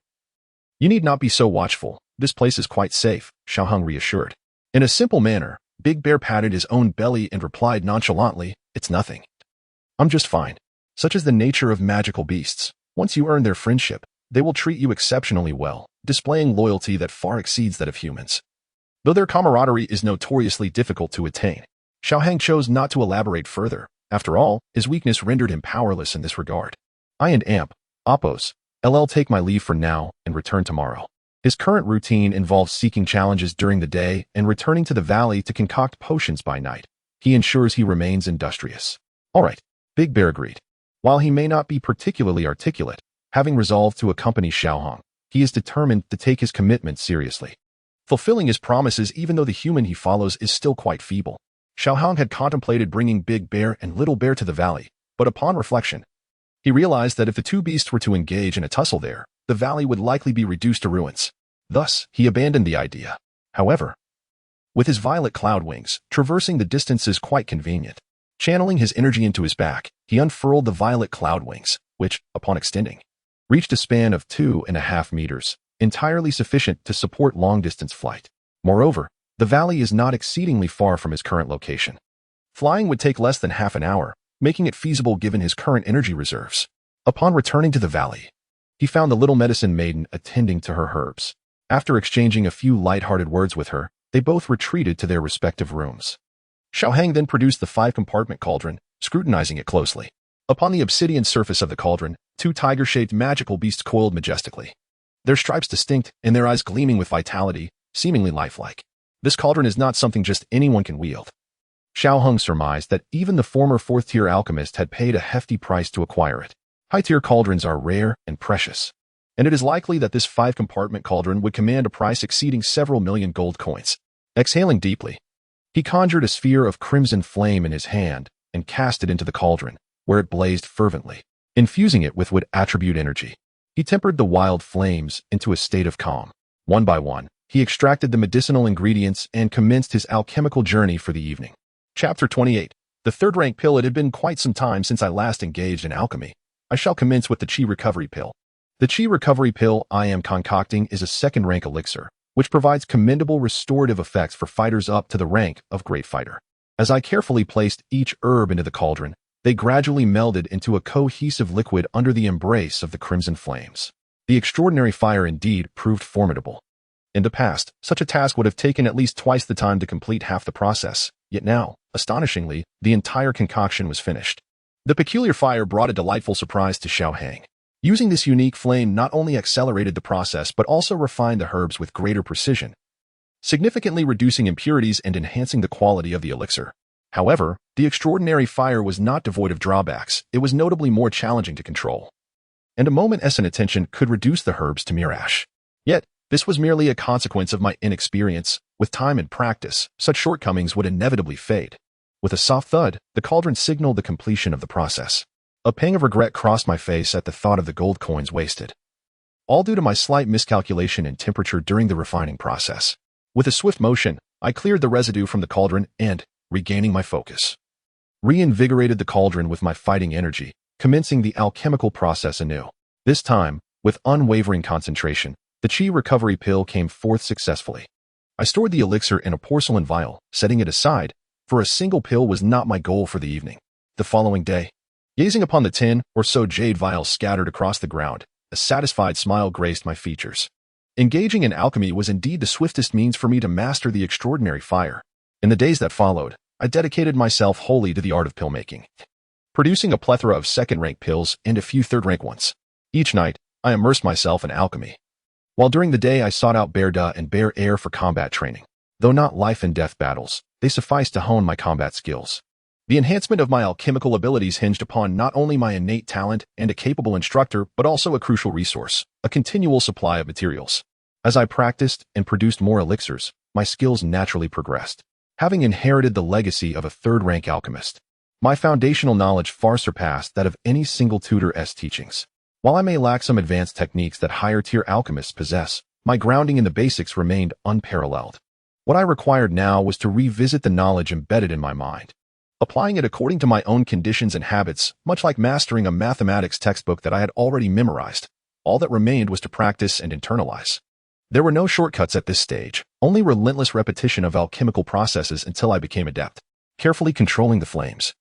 you need not be so watchful. This place is quite safe, Xiaoheng reassured. In a simple manner, Big Bear patted his own belly and replied nonchalantly, It's nothing. I'm just fine. Such is the nature of magical beasts. Once you earn their friendship, they will treat you exceptionally well, displaying loyalty that far exceeds that of humans. Though their camaraderie is notoriously difficult to attain, Xiaoheng chose not to elaborate further. After all, his weakness rendered him powerless in this regard. I and Amp, Oppos, take my leave for now and return tomorrow. His current routine involves seeking challenges during the day and returning to the valley to concoct potions by night. He ensures he remains industrious. All right, Big Bear agreed. While he may not be particularly articulate, having resolved to accompany Xiaoheng, he is determined to take his commitment seriously, fulfilling his promises even though the human he follows is still quite feeble. Xiaoheng had contemplated bringing Big Bear and Little Bear to the valley, but upon reflection, he realized that if the two beasts were to engage in a tussle there, the valley would likely be reduced to ruins. Thus, he abandoned the idea. However, with his violet cloud wings, traversing the distance is quite convenient. Channeling his energy into his back, he unfurled the violet cloud wings, which, upon extending, reached a span of 2.5 meters, entirely sufficient to support long-distance flight. Moreover, the valley is not exceedingly far from his current location. Flying would take less than half an hour, making it feasible given his current energy reserves. Upon returning to the valley, he found the little medicine maiden attending to her herbs. After exchanging a few light-hearted words with her, they both retreated to their respective rooms. Xiaoheng then produced the 5-compartment cauldron, scrutinizing it closely. Upon the obsidian surface of the cauldron, two tiger-shaped magical beasts coiled majestically. Their stripes distinct and their eyes gleaming with vitality, seemingly lifelike. This cauldron is not something just anyone can wield. Xiao Heng surmised that even the former fourth-tier alchemist had paid a hefty price to acquire it. High-tier cauldrons are rare and precious, and it is likely that this 5-compartment cauldron would command a price exceeding several million gold coins. Exhaling deeply, he conjured a sphere of crimson flame in his hand and cast it into the cauldron, where it blazed fervently, infusing it with wood attribute energy. He tempered the wild flames into a state of calm. One by one, he extracted the medicinal ingredients and commenced his alchemical journey for the evening. Chapter 28. The third-rank pill. It had been quite some time since I last engaged in alchemy. I shall commence with the Qi recovery pill. The Qi recovery pill I am concocting is a second-rank elixir, which provides commendable restorative effects for fighters up to the rank of Great Fighter. As I carefully placed each herb into the cauldron, they gradually melded into a cohesive liquid under the embrace of the crimson flames. The extraordinary fire indeed proved formidable. In the past, such a task would have taken at least twice the time to complete half the process, yet now, astonishingly, the entire concoction was finished. The peculiar fire brought a delightful surprise to Xiao Heng. Using this unique flame not only accelerated the process but also refined the herbs with greater precision, significantly reducing impurities and enhancing the quality of the elixir. However, the extraordinary fire was not devoid of drawbacks. It was notably more challenging to control, and a moment's inattention could reduce the herbs to mere ash. Yet, this was merely a consequence of my inexperience. With time and practice, such shortcomings would inevitably fade. With a soft thud, the cauldron signaled the completion of the process. A pang of regret crossed my face at the thought of the gold coins wasted, all due to my slight miscalculation in temperature during the refining process. With a swift motion, I cleared the residue from the cauldron and, regaining my focus, reinvigorated the cauldron with my fighting energy, commencing the alchemical process anew. This time, with unwavering concentration, the Qi recovery pill came forth successfully. I stored the elixir in a porcelain vial, setting it aside, for a single pill was not my goal for the evening. The following day, gazing upon the 10 or so jade vials scattered across the ground, a satisfied smile graced my features. Engaging in alchemy was indeed the swiftest means for me to master the extraordinary fire. In the days that followed, I dedicated myself wholly to the art of pill making, producing a plethora of second-rank pills and a few third-rank ones. Each night, I immersed myself in alchemy, while during the day I sought out bare da and bare air for combat training. Though not life-and-death battles, they sufficed to hone my combat skills. The enhancement of my alchemical abilities hinged upon not only my innate talent and a capable instructor, but also a crucial resource, a continual supply of materials. As I practiced and produced more elixirs, my skills naturally progressed. Having inherited the legacy of a third-rank alchemist, my foundational knowledge far surpassed that of any single tutor's teachings. While I may lack some advanced techniques that higher-tier alchemists possess, my grounding in the basics remained unparalleled. What I required now was to revisit the knowledge embedded in my mind, applying it according to my own conditions and habits, much like mastering a mathematics textbook that I had already memorized. All that remained was to practice and internalize. There were no shortcuts at this stage, only relentless repetition of alchemical processes until I became adept. Carefully controlling the flames,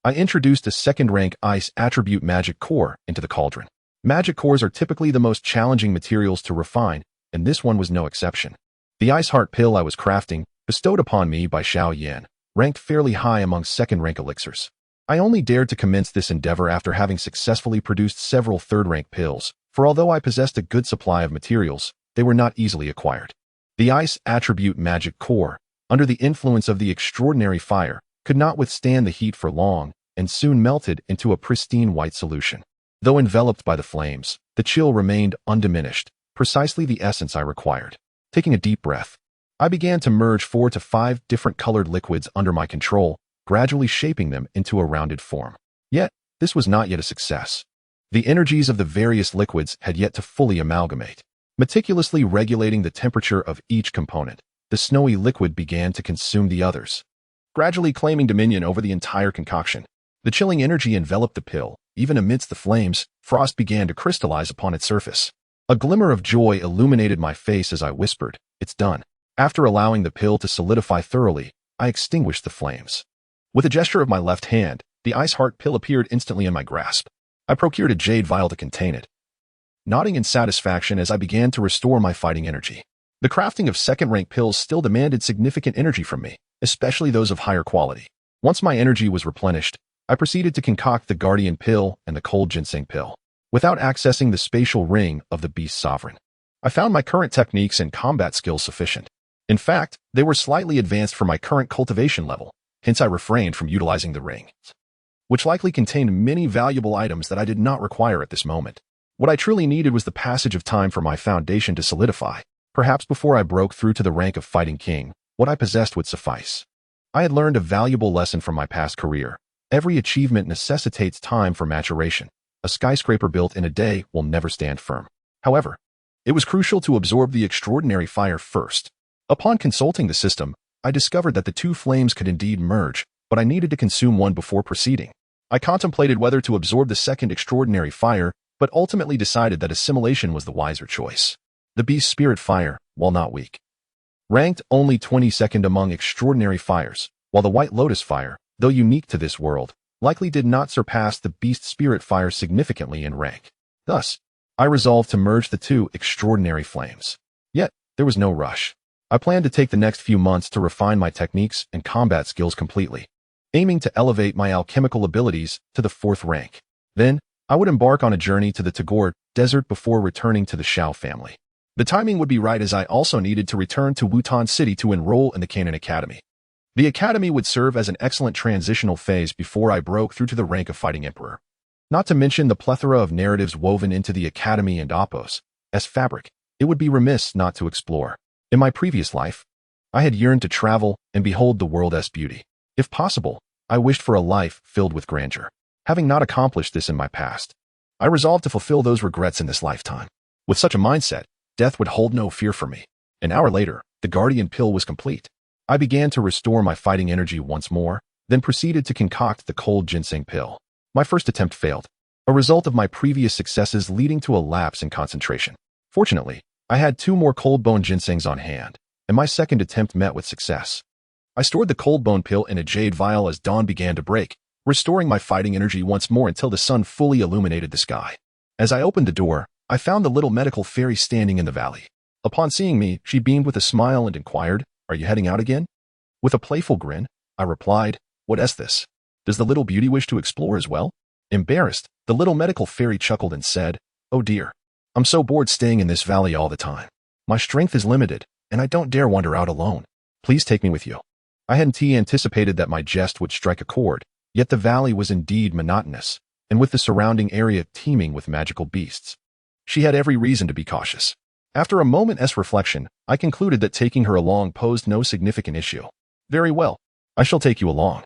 I introduced a second-rank ice attribute magic core into the cauldron. Magic cores are typically the most challenging materials to refine, and this one was no exception. The ice heart pill I was crafting, bestowed upon me by Xiao Yan, ranked fairly high among second-rank elixirs. I only dared to commence this endeavor after having successfully produced several third-rank pills, for although I possessed a good supply of materials, they were not easily acquired. The ice attribute magic core, under the influence of the extraordinary fire, could not withstand the heat for long, and soon melted into a pristine white solution. Though enveloped by the flames, the chill remained undiminished, precisely the essence I required. Taking a deep breath, I began to merge 4 to 5 different colored liquids under my control, gradually shaping them into a rounded form. Yet, this was not yet a success. The energies of the various liquids had yet to fully amalgamate. Meticulously regulating the temperature of each component, the snowy liquid began to consume the others, gradually claiming dominion over the entire concoction. The chilling energy enveloped the pill. Even amidst the flames, frost began to crystallize upon its surface. A glimmer of joy illuminated my face as I whispered, "It's done." After allowing the pill to solidify thoroughly, I extinguished the flames. With a gesture of my left hand, the ice heart pill appeared instantly in my grasp. I procured a jade vial to contain it, nodding in satisfaction as I began to restore my fighting energy. The crafting of second-rank pills still demanded significant energy from me, especially those of higher quality. Once my energy was replenished, I proceeded to concoct the guardian pill and the cold ginseng pill, without accessing the spatial ring of the beast sovereign. I found my current techniques and combat skills sufficient. In fact, they were slightly advanced for my current cultivation level, hence I refrained from utilizing the ring, which likely contained many valuable items that I did not require at this moment. What I truly needed was the passage of time for my foundation to solidify. Perhaps before I broke through to the rank of fighting king, what I possessed would suffice. I had learned a valuable lesson from my past career. Every achievement necessitates time for maturation. A skyscraper built in a day will never stand firm. However, it was crucial to absorb the extraordinary fire first. Upon consulting the system, I discovered that the two flames could indeed merge, but I needed to consume one before proceeding. I contemplated whether to absorb the second extraordinary fire, but ultimately decided that assimilation was the wiser choice. The beast spirit fire, while not weak, ranked only 22nd among extraordinary fires, while the white lotus fire, though unique to this world, likely did not surpass the beast spirit fire significantly in rank. Thus, I resolved to merge the two extraordinary flames. Yet, there was no rush. I planned to take the next few months to refine my techniques and combat skills completely, aiming to elevate my alchemical abilities to the 4th rank. Then, I would embark on a journey to the Tagore Desert before returning to the Shao family. The timing would be right as I also needed to return to Wutan City to enroll in the Canaan Academy. The academy would serve as an excellent transitional phase before I broke through to the rank of fighting emperor. Not to mention the plethora of narratives woven into the academy and Oppos, as fabric, it would be remiss not to explore. In my previous life, I had yearned to travel and behold the world as beauty. If possible, I wished for a life filled with grandeur. Having not accomplished this in my past, I resolved to fulfill those regrets in this lifetime. With such a mindset, death would hold no fear for me. An hour later, the guardian pill was complete. I began to restore my fighting energy once more, then proceeded to concoct the cold ginseng pill. My first attempt failed, a result of my previous successes leading to a lapse in concentration. Fortunately, I had 2 more cold bone ginsengs on hand, and my second attempt met with success. I stored the cold bone pill in a jade vial as dawn began to break, restoring my fighting energy once more until the sun fully illuminated the sky. As I opened the door, I found the little medical fairy standing in the valley. Upon seeing me, she beamed with a smile and inquired, "Are you heading out again?" With a playful grin, I replied, "What is this? Does the little beauty wish to explore as well?" Embarrassed, the little medical fairy chuckled and said, "Oh dear. I'm so bored staying in this valley all the time. My strength is limited, and I don't dare wander out alone. Please take me with you." I hadn't anticipated that my jest would strike a chord, yet the valley was indeed monotonous, and with the surrounding area teeming with magical beasts. She had every reason to be cautious. After a moment's reflection, I concluded that taking her along posed no significant issue. "Very well, I shall take you along.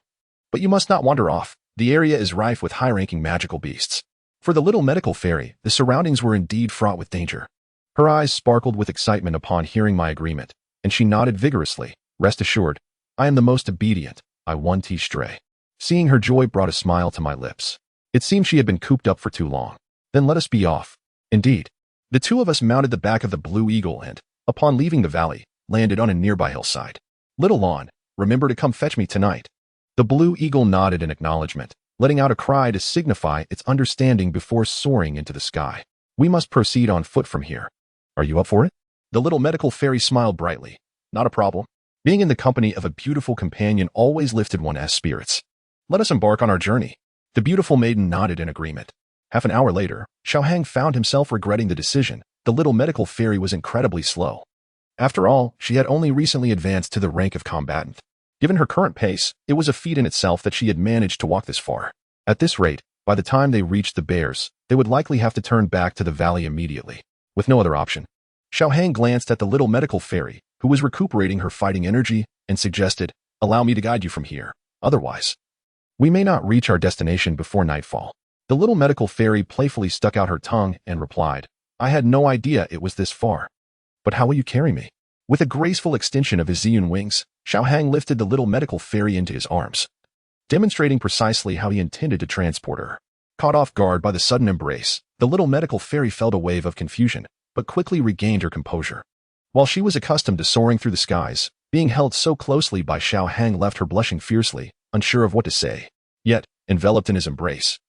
But you must not wander off. The area is rife with high-ranking magical beasts." For the little medical fairy, the surroundings were indeed fraught with danger. Her eyes sparkled with excitement upon hearing my agreement, and she nodded vigorously. "Rest assured, I am the most obedient. I won't stray." Seeing her joy brought a smile to my lips. It seemed she had been cooped up for too long. "Then let us be off." Indeed, the two of us mounted the back of the Blue Eagle and, upon leaving the valley, landed on a nearby hillside. "Little Lawn, remember to come fetch me tonight." The Blue Eagle nodded in acknowledgement, letting out a cry to signify its understanding before soaring into the sky. "We must proceed on foot from here. Are you up for it?" The little medical fairy smiled brightly. "Not a problem. Being in the company of a beautiful companion always lifted one's spirits. Let us embark on our journey." The beautiful maiden nodded in agreement. Half an hour later, Xiaohang found himself regretting the decision. The little medical fairy was incredibly slow. After all, she had only recently advanced to the rank of combatant. Given her current pace, it was a feat in itself that she had managed to walk this far. At this rate, by the time they reached the bears, they would likely have to turn back to the valley immediately. With no other option, Xiaohang glanced at the little medical fairy, who was recuperating her fighting energy, and suggested, "Allow me to guide you from here. Otherwise, we may not reach our destination before nightfall." The little medical fairy playfully stuck out her tongue and replied, "I had no idea it was this far. But how will you carry me?" With a graceful extension of his Ziyun wings, Xiaohang lifted the little medical fairy into his arms, demonstrating precisely how he intended to transport her. Caught off guard by the sudden embrace, the little medical fairy felt a wave of confusion, but quickly regained her composure. While she was accustomed to soaring through the skies, being held so closely by Xiaohang left her blushing fiercely, unsure of what to say. Yet, enveloped in his embrace,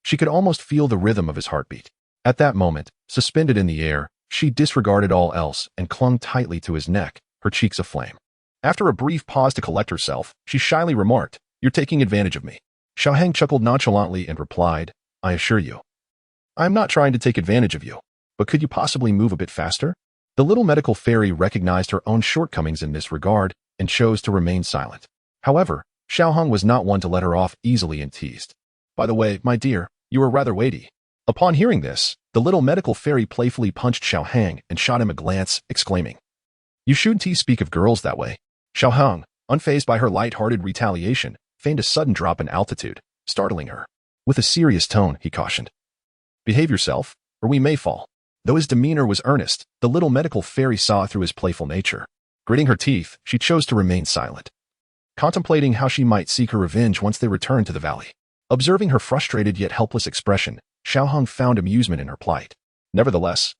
she could almost feel the rhythm of his heartbeat. At that moment, suspended in the air, she disregarded all else and clung tightly to his neck, her cheeks aflame. After a brief pause to collect herself, she shyly remarked, "You're taking advantage of me." Xiaohang chuckled nonchalantly and replied, I assure you, I am not trying to take advantage of you, but could you possibly move a bit faster? The little medical fairy recognized her own shortcomings in this regard and chose to remain silent. However, Xiaohang was not one to let her off easily and teased. By the way, my dear, you are rather weighty. Upon hearing this, the little medical fairy playfully punched Xiaohang and shot him a glance, exclaiming, You shouldn't speak of girls that way. Xiaohang, unfazed by her light-hearted retaliation, feigned a sudden drop in altitude, startling her. With a serious tone, he cautioned, Behave yourself, or we may fall. Though his demeanor was earnest, the little medical fairy saw through his playful nature. Gritting her teeth, she chose to remain silent, contemplating how she might seek her revenge once they returned to the valley. Observing her frustrated yet helpless expression, Xiaohang found amusement in her plight. Nevertheless,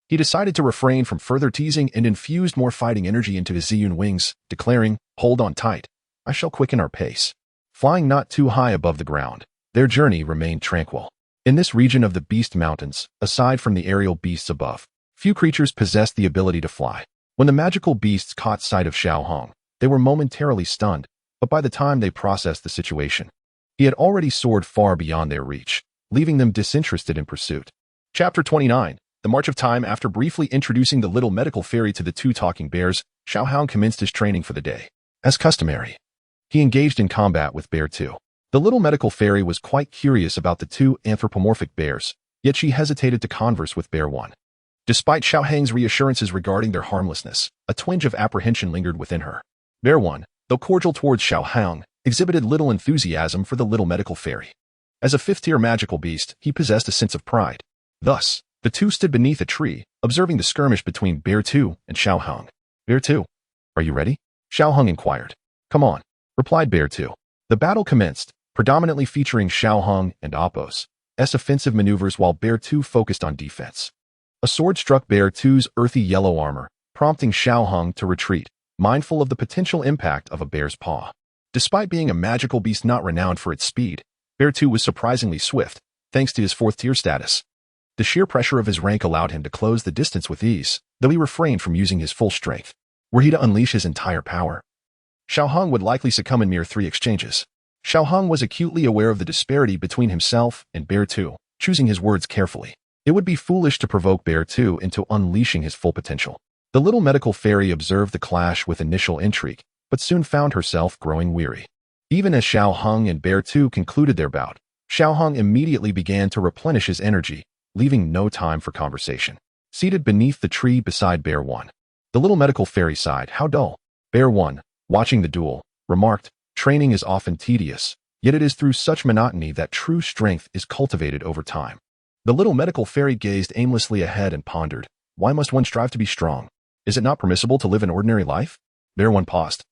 he decided to refrain from further teasing and infused more fighting energy into his Ziyun wings, declaring, Hold on tight. I shall quicken our pace. Flying not too high above the ground, their journey remained tranquil. In this region of the Beast Mountains, aside from the aerial beasts above, few creatures possessed the ability to fly. When the magical beasts caught sight of Xiaohang, they were momentarily stunned, but by the time they processed the situation, he had already soared far beyond their reach, leaving them disinterested in pursuit. Chapter 29. The March of Time. After briefly introducing the little medical fairy to the two talking bears, Xiaohang commenced his training for the day. As customary, he engaged in combat with Bear 2. The little medical fairy was quite curious about the two anthropomorphic bears, yet she hesitated to converse with Bear 1. Despite Xiaohang's reassurances regarding their harmlessness, a twinge of apprehension lingered within her. Bear 1, though cordial towards Xiaohang, exhibited little enthusiasm for the little medical fairy. As a fifth-tier magical beast, he possessed a sense of pride. Thus, the two stood beneath a tree, observing the skirmish between Bear 2 and Xiaohang. Bear 2, are you ready? Xiaohang inquired. Come on, replied Bear 2. The battle commenced, predominantly featuring Xiaohang and Appo's offensive maneuvers while Bear 2 focused on defense. A sword struck Bear 2's earthy yellow armor, prompting Xiaohang to retreat, mindful of the potential impact of a bear's paw. Despite being a magical beast not renowned for its speed, Bear 2 was surprisingly swift, thanks to his fourth-tier status. The sheer pressure of his rank allowed him to close the distance with ease, though he refrained from using his full strength. Were he to unleash his entire power, Xiaohang would likely succumb in mere 3 exchanges. Xiaohang was acutely aware of the disparity between himself and Bear 2, choosing his words carefully. It would be foolish to provoke Bear 2 into unleashing his full potential. The little medical fairy observed the clash with initial intrigue, but soon found herself growing weary. Even as Xiaohang and Bear 2 concluded their bout, Xiaohang immediately began to replenish his energy, leaving no time for conversation. Seated beneath the tree beside Bear 1, the little medical fairy sighed. How dull. Bear 1, watching the duel, remarked, Training is often tedious, yet it is through such monotony that true strength is cultivated over time. The little medical fairy gazed aimlessly ahead and pondered, Why must one strive to be strong? Is it not permissible to live an ordinary life? Bear 1 paused,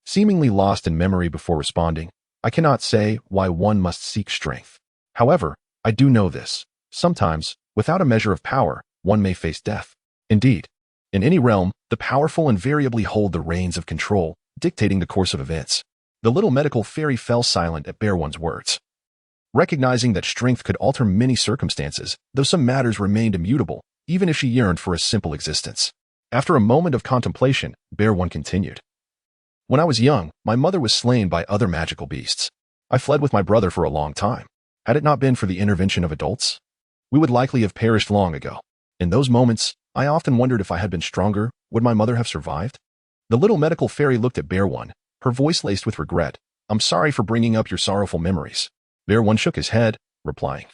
seemingly lost in memory before responding, I cannot say why one must seek strength. However, I do know this. Sometimes, without a measure of power, one may face death. Indeed, in any realm, the powerful invariably hold the reins of control, dictating the course of events. The little medical fairy fell silent at Bear 1's words. Recognizing that strength could alter many circumstances, though some matters remained immutable, even if she yearned for a simple existence. After a moment of contemplation, Bear 1 continued. When I was young, my mother was slain by other magical beasts. I fled with my brother for a long time. Had it not been for the intervention of adults, we would likely have perished long ago. In those moments, I often wondered if I had been stronger, would my mother have survived? The little medical fairy looked at Bear 1, her voice laced with regret. I'm sorry for bringing up your sorrowful memories. Bear 1 shook his head, replying,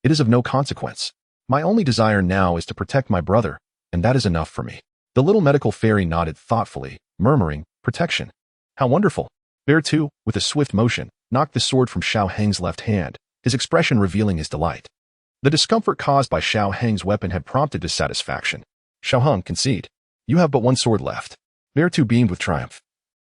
It is of no consequence. My only desire now is to protect my brother, and that is enough for me. The little medical fairy nodded thoughtfully, murmuring, Protection. How wonderful. Bear 2, with a swift motion, knocked the sword from Xiaohang's left hand, his expression revealing his delight. The discomfort caused by Xiaohang's weapon had prompted dissatisfaction. Xiaohang, concede. You have but 1 sword left. Bear 2 beamed with triumph,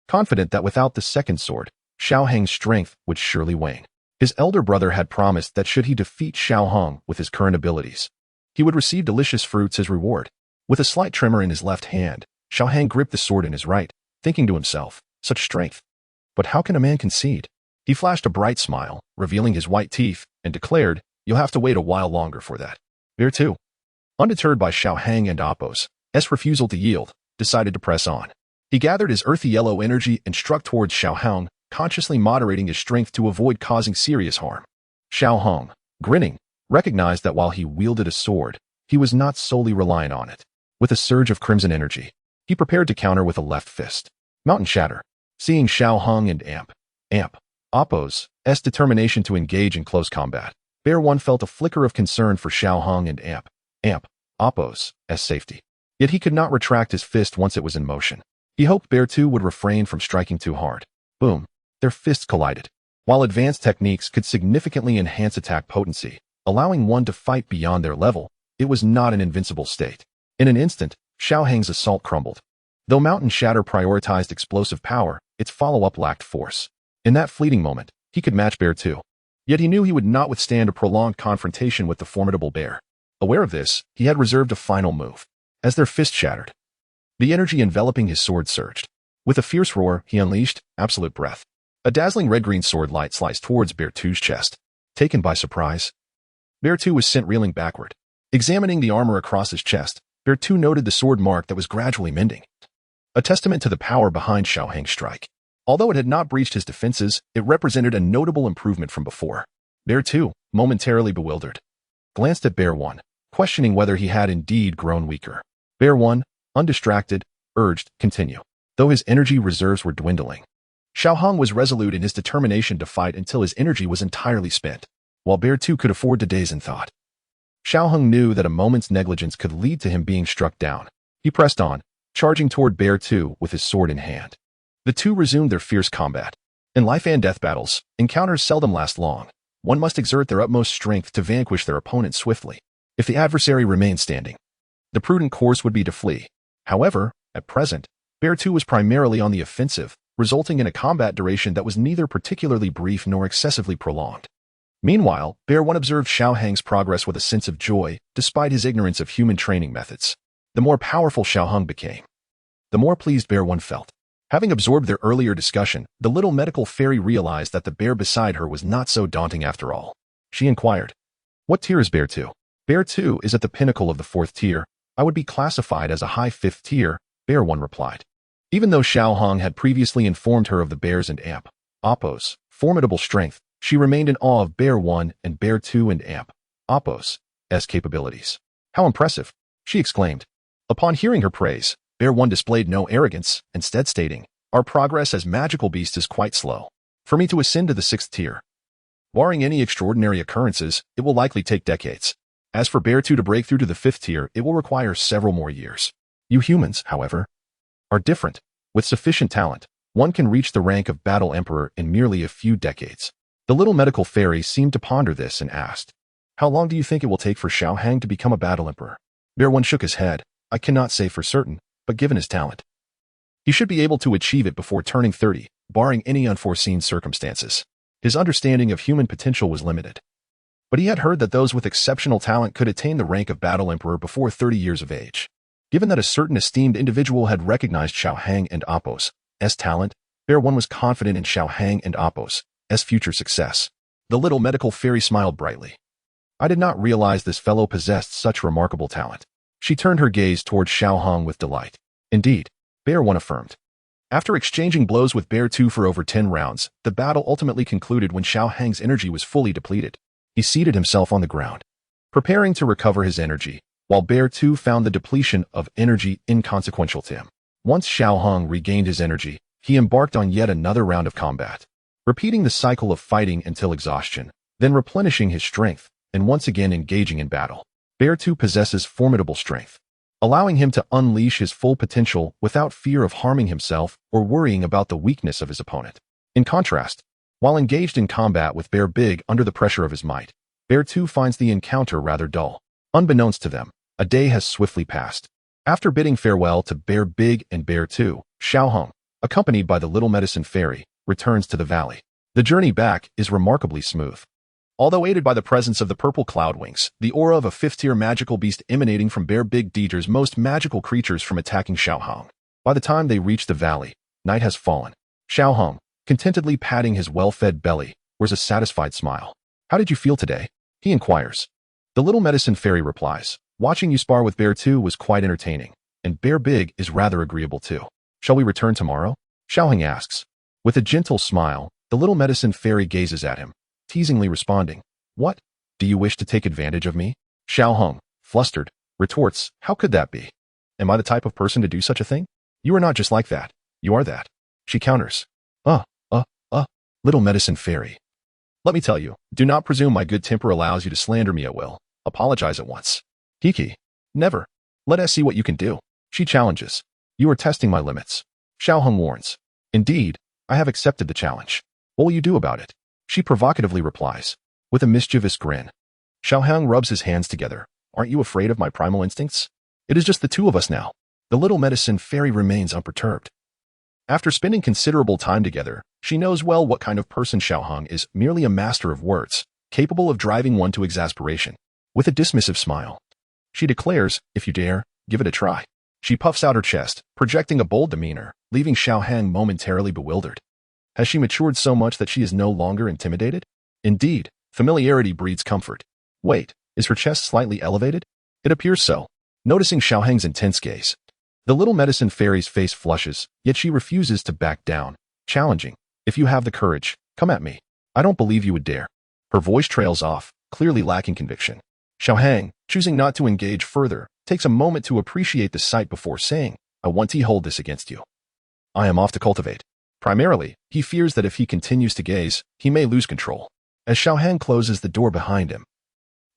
confident that without the second sword, Xiaohang's strength would surely wane. His elder brother had promised that should he defeat Xiaohang with his current abilities, he would receive delicious fruits as reward. With a slight tremor in his left hand, Xiaohang gripped the sword in his right, thinking to himself, such strength. But how can a man concede? He flashed a bright smile, revealing his white teeth, and declared, You'll have to wait a while longer for that. Bear 2, undeterred by Xiaohang and Appo's refusal to yield, decided to press on. He gathered his earthy yellow energy and struck towards Xiaohang, consciously moderating his strength to avoid causing serious harm. Xiao Hong, grinning, recognized that while he wielded a sword, he was not solely reliant on it. With a surge of crimson energy, he prepared to counter with a left fist. Mountain Shatter. Seeing Xiao Hong and Appo's determination to engage in close combat, Bear 1 felt a flicker of concern for Xiao Hong and Appo's safety. Yet he could not retract his fist once it was in motion. He hoped Bear 2 would refrain from striking too hard. Boom. Their fists collided. While advanced techniques could significantly enhance attack potency, allowing one to fight beyond their level, it was not an invincible state. In an instant, Xiao Hang's assault crumbled. Though Mountain Shatter prioritized explosive power, its follow-up lacked force. In that fleeting moment, he could match Bear 2. Yet he knew he would not withstand a prolonged confrontation with the formidable bear. Aware of this, he had reserved a final move. As their fists shattered, the energy enveloping his sword surged. With a fierce roar, he unleashed absolute breath. A dazzling red-green sword light sliced towards Bear 2's chest. Taken by surprise, Bear 2 was sent reeling backward. Examining the armor across his chest, Bear 2 noted the sword mark that was gradually mending. A testament to the power behind Xiao Hang's strike. Although it had not breached his defenses, it represented a notable improvement from before. Bear 2, momentarily bewildered, glanced at Bear 1, questioning whether he had indeed grown weaker. Bear 1, undistracted, urged, continue. Though his energy reserves were dwindling, Xiao Hong was resolute in his determination to fight until his energy was entirely spent, while Bear 2 could afford to daze in thought. Xiao Hong knew that a moment's negligence could lead to him being struck down. He pressed on, charging toward Bear 2 with his sword in hand. The two resumed their fierce combat. In life and death battles, encounters seldom last long. One must exert their utmost strength to vanquish their opponent swiftly. If the adversary remained standing, the prudent course would be to flee. However, at present, Bear 2 was primarily on the offensive, resulting in a combat duration that was neither particularly brief nor excessively prolonged. Meanwhile, Bear 1 observed Xiao Hang's progress with a sense of joy, despite his ignorance of human training methods. The more powerful Xiao Hong became, the more pleased Bear 1 felt. Having absorbed their earlier discussion, the little medical fairy realized that the bear beside her was not so daunting after all. She inquired, "What tier is Bear 2? Bear 2 is at the pinnacle of the 4th tier. I would be classified as a high 5th tier, Bear 1 replied. Even though Xiao Hong had previously informed her of the bear's and Appo's formidable strength, she remained in awe of Bear 1 and Bear 2 and Appo's capabilities. How impressive, she exclaimed. Upon hearing her praise, Bear 1 displayed no arrogance, instead stating, "Our progress as magical beasts is quite slow. For me to ascend to the 6th tier, barring any extraordinary occurrences, it will likely take decades. As for Bear 2 to break through to the 5th tier, it will require several more years. You humans, however, are different. With sufficient talent, one can reach the rank of Battle Emperor in merely a few decades." The little medical fairy seemed to ponder this and asked, "How long do you think it will take for Xiao Hang to become a Battle Emperor?" Bear 1 shook his head. "I cannot say for certain, but given his talent, he should be able to achieve it before turning 30, barring any unforeseen circumstances." His understanding of human potential was limited, but he had heard that those with exceptional talent could attain the rank of Battle Emperor before 30 years of age. Given that a certain esteemed individual had recognized Xiao Hang and Appo's talent, Bear 1 was confident in Xiao Hang and Appo's future success. The little medical fairy smiled brightly. "I did not realize this fellow possessed such remarkable talent." She turned her gaze toward Xiao Hong with delight. "Indeed," Bear 1 affirmed. After exchanging blows with Bear 2 for over 10 rounds, the battle ultimately concluded when Xiao Hang's energy was fully depleted. He seated himself on the ground, preparing to recover his energy, while Bear 2 found the depletion of energy inconsequential to him. Once Xiao Hong regained his energy, he embarked on yet another round of combat, repeating the cycle of fighting until exhaustion, then replenishing his strength, and once again engaging in battle. Bear 2 possesses formidable strength, allowing him to unleash his full potential without fear of harming himself or worrying about the weakness of his opponent. In contrast, while engaged in combat with Bear Big under the pressure of his might, Bear 2 finds the encounter rather dull. Unbeknownst to them, a day has swiftly passed. After bidding farewell to Bear Big and Bear 2, Xiao Hong, accompanied by the little medicine fairy, returns to the valley. The journey back is remarkably smooth. Although aided by the presence of the purple cloud wings, the aura of a 5th-tier magical beast emanating from Bear Big deters most magical creatures from attacking Xiao Hong. By the time they reach the valley, night has fallen. Xiao Hong, contentedly patting his well-fed belly, wears a satisfied smile. "How did you feel today?" he inquires. The little medicine fairy replies, "Watching you spar with Bear 2 was quite entertaining, and Bear Big is rather agreeable too. Shall we return tomorrow?" Xiao Hong asks. With a gentle smile, the little medicine fairy gazes at him, teasingly responding, "What? Do you wish to take advantage of me?" Xiao Hong, flustered, retorts, "How could that be? Am I the type of person to do such a thing? You are not just like that. You are that." She counters, little medicine fairy. Let me tell you, do not presume my good temper allows you to slander me at will. Apologize at once." "Kiki, never. Let us see what you can do." She challenges. "You are testing my limits." Xiao Hong warns. "Indeed, I have accepted the challenge. What will you do about it?" She provocatively replies, with a mischievous grin. Xiao Hong rubs his hands together. "Aren't you afraid of my primal instincts? It is just the two of us now." The little medicine fairy remains unperturbed. After spending considerable time together, she knows well what kind of person Xiao Hong is, merely a master of words, capable of driving one to exasperation. With a dismissive smile, she declares, "If you dare, give it a try." She puffs out her chest, projecting a bold demeanor, leaving Xiao Hong momentarily bewildered. Has she matured so much that she is no longer intimidated? Indeed, familiarity breeds comfort. Wait, is her chest slightly elevated? It appears so. Noticing Xiao Hong's intense gaze, the little medicine fairy's face flushes, yet she refuses to back down, challenging, "If you have the courage, come at me. I don't believe you would dare." Her voice trails off, clearly lacking conviction. Xiao Hong, choosing not to engage further, takes a moment to appreciate the sight before saying, "I want to hold this against you. I am off to cultivate." Primarily, he fears that if he continues to gaze, he may lose control. As Xiao Hong closes the door behind him,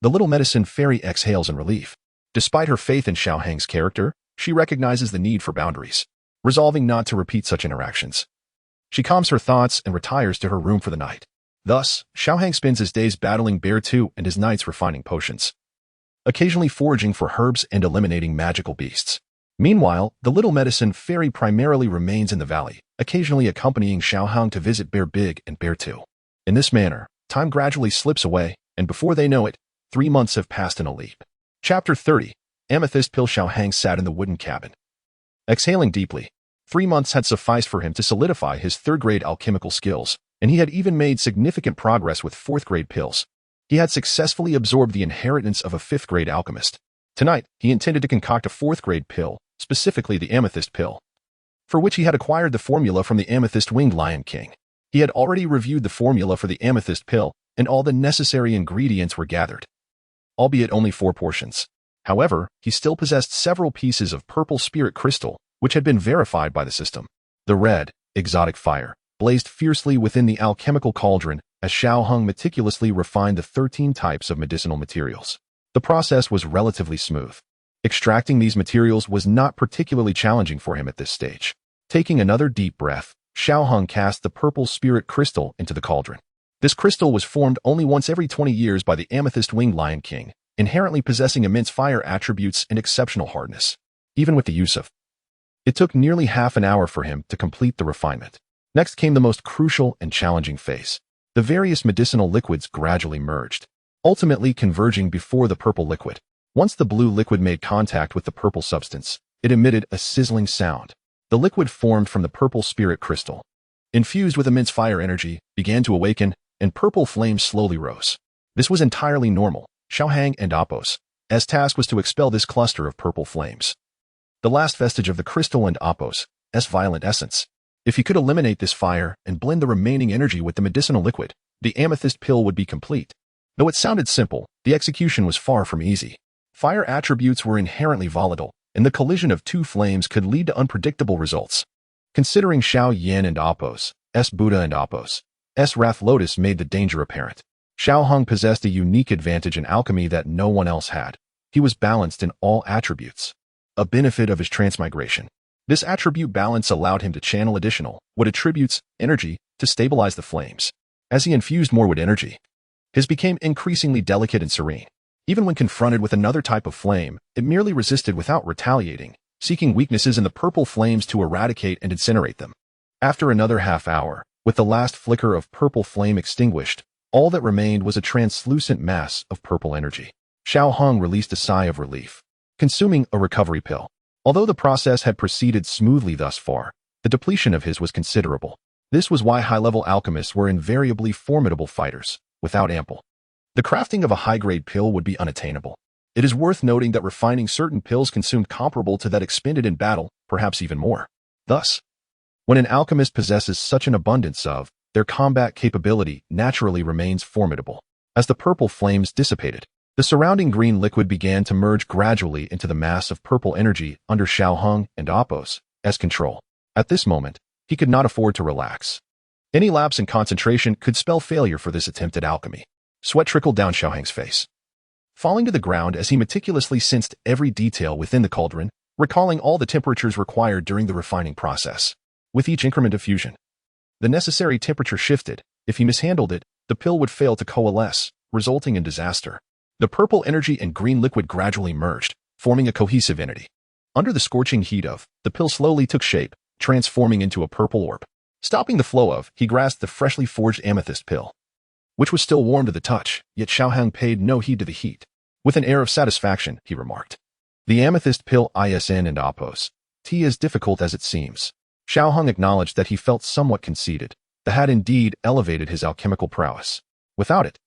the little medicine fairy exhales in relief. Despite her faith in Xiao Hong's character, she recognizes the need for boundaries, resolving not to repeat such interactions. She calms her thoughts and retires to her room for the night. Thus, Xiao Hong spends his days battling Bear 2 and his nights refining potions, occasionally foraging for herbs and eliminating magical beasts. Meanwhile, the little medicine fairy primarily remains in the valley, occasionally accompanying Xiao Hong to visit Bear Big and Bear 2. In this manner, time gradually slips away, and before they know it, 3 months have passed in a leap. Chapter 30. Amethyst Pill. Xiao Hong sat in the wooden cabin, exhaling deeply. 3 months had sufficed for him to solidify his third-grade alchemical skills, and he had even made significant progress with fourth-grade pills. He had successfully absorbed the inheritance of a fifth-grade alchemist. Tonight, he intended to concoct a fourth-grade pill, specifically the amethyst pill, for which he had acquired the formula from the amethyst-winged lion king. He had already reviewed the formula for the amethyst pill, and all the necessary ingredients were gathered, albeit only 4 portions. However, he still possessed several pieces of purple spirit crystal, which had been verified by the system. The red, exotic fire blazed fiercely within the alchemical cauldron as Xiao Hong meticulously refined the 13 types of medicinal materials. The process was relatively smooth. Extracting these materials was not particularly challenging for him at this stage. Taking another deep breath, Xiao Hong cast the purple spirit crystal into the cauldron. This crystal was formed only once every 20 years by the amethyst-winged lion king, inherently possessing immense fire attributes and exceptional hardness. Even with the use of it took nearly half an hour for him to complete the refinement. Next came the most crucial and challenging phase. The various medicinal liquids gradually merged, ultimately converging before the purple liquid. Once the blue liquid made contact with the purple substance, it emitted a sizzling sound. The liquid formed from the purple spirit crystal, infused with immense fire energy, began to awaken, and purple flames slowly rose. This was entirely normal. Xiao Hong and Apos' task was to expel this cluster of purple flames, the last vestige of the crystal and Apos' violent essence. If he could eliminate this fire and blend the remaining energy with the medicinal liquid, the amethyst pill would be complete. Though it sounded simple, the execution was far from easy. Fire attributes were inherently volatile, and the collision of 2 flames could lead to unpredictable results. Considering Xiao Yan and Apos' Buddha and Apos' Wrath Lotus made the danger apparent. Xiao Hong possessed a unique advantage in alchemy that no one else had. He was balanced in all attributes, a benefit of his transmigration. This attribute balance allowed him to channel additional wood attributes, energy, to stabilize the flames. As he infused more wood energy, his became increasingly delicate and serene. Even when confronted with another type of flame, it merely resisted without retaliating, seeking weaknesses in the purple flames to eradicate and incinerate them. After another half hour, with the last flicker of purple flame extinguished, all that remained was a translucent mass of purple energy. Xiao Hong released a sigh of relief, consuming a recovery pill. Although the process had proceeded smoothly thus far, the depletion of his was considerable. This was why high-level alchemists were invariably formidable fighters. Without ample, the crafting of a high-grade pill would be unattainable. It is worth noting that refining certain pills consumed comparable to that expended in battle, perhaps even more. Thus, When an alchemist possesses such an abundance of, their combat capability naturally remains formidable. As the purple flames dissipated, the surrounding green liquid began to merge gradually into the mass of purple energy under Xiaoheng and Apos' control. At this moment, he could not afford to relax. Any lapse in concentration could spell failure for this attempt at alchemy. Sweat trickled down Xiaoheng's face, falling to the ground as he meticulously sensed every detail within the cauldron, recalling all the temperatures required during the refining process. With each increment of fusion, the necessary temperature shifted. If he mishandled it, the pill would fail to coalesce, resulting in disaster. The purple energy and green liquid gradually merged, forming a cohesive entity. Under the scorching heat of, the pill slowly took shape, transforming into a purple orb. Stopping the flow of, he grasped the freshly forged amethyst pill, which was still warm to the touch, yet Xiaoheng paid no heed to the heat. With an air of satisfaction, he remarked, "The amethyst pill ISN and Apos. Tea as difficult as it seems." Xiaoheng acknowledged that he felt somewhat conceited. The had indeed elevated his alchemical prowess. Without it,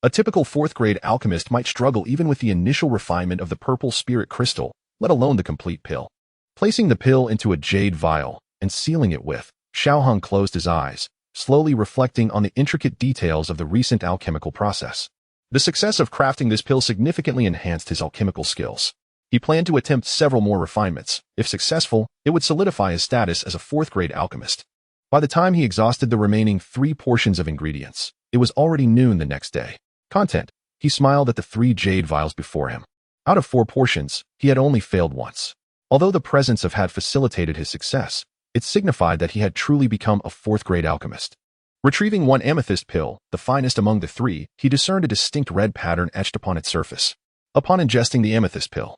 a typical fourth-grade alchemist might struggle even with the initial refinement of the purple spirit crystal, let alone the complete pill. Placing the pill into a jade vial and sealing it with, Xiaoheng closed his eyes, slowly reflecting on the intricate details of the recent alchemical process. The success of crafting this pill significantly enhanced his alchemical skills. He planned to attempt several more refinements. If successful, it would solidify his status as a fourth-grade alchemist. By the time he exhausted the remaining 3 portions of ingredients, it was already noon the next day. Content. He smiled at the 3 jade vials before him. Out of 4 portions, he had only failed once. Although the presence of had facilitated his success, it signified that he had truly become a fourth-grade alchemist. Retrieving 1 amethyst pill, the finest among the 3, he discerned a distinct red pattern etched upon its surface. Upon ingesting the amethyst pill,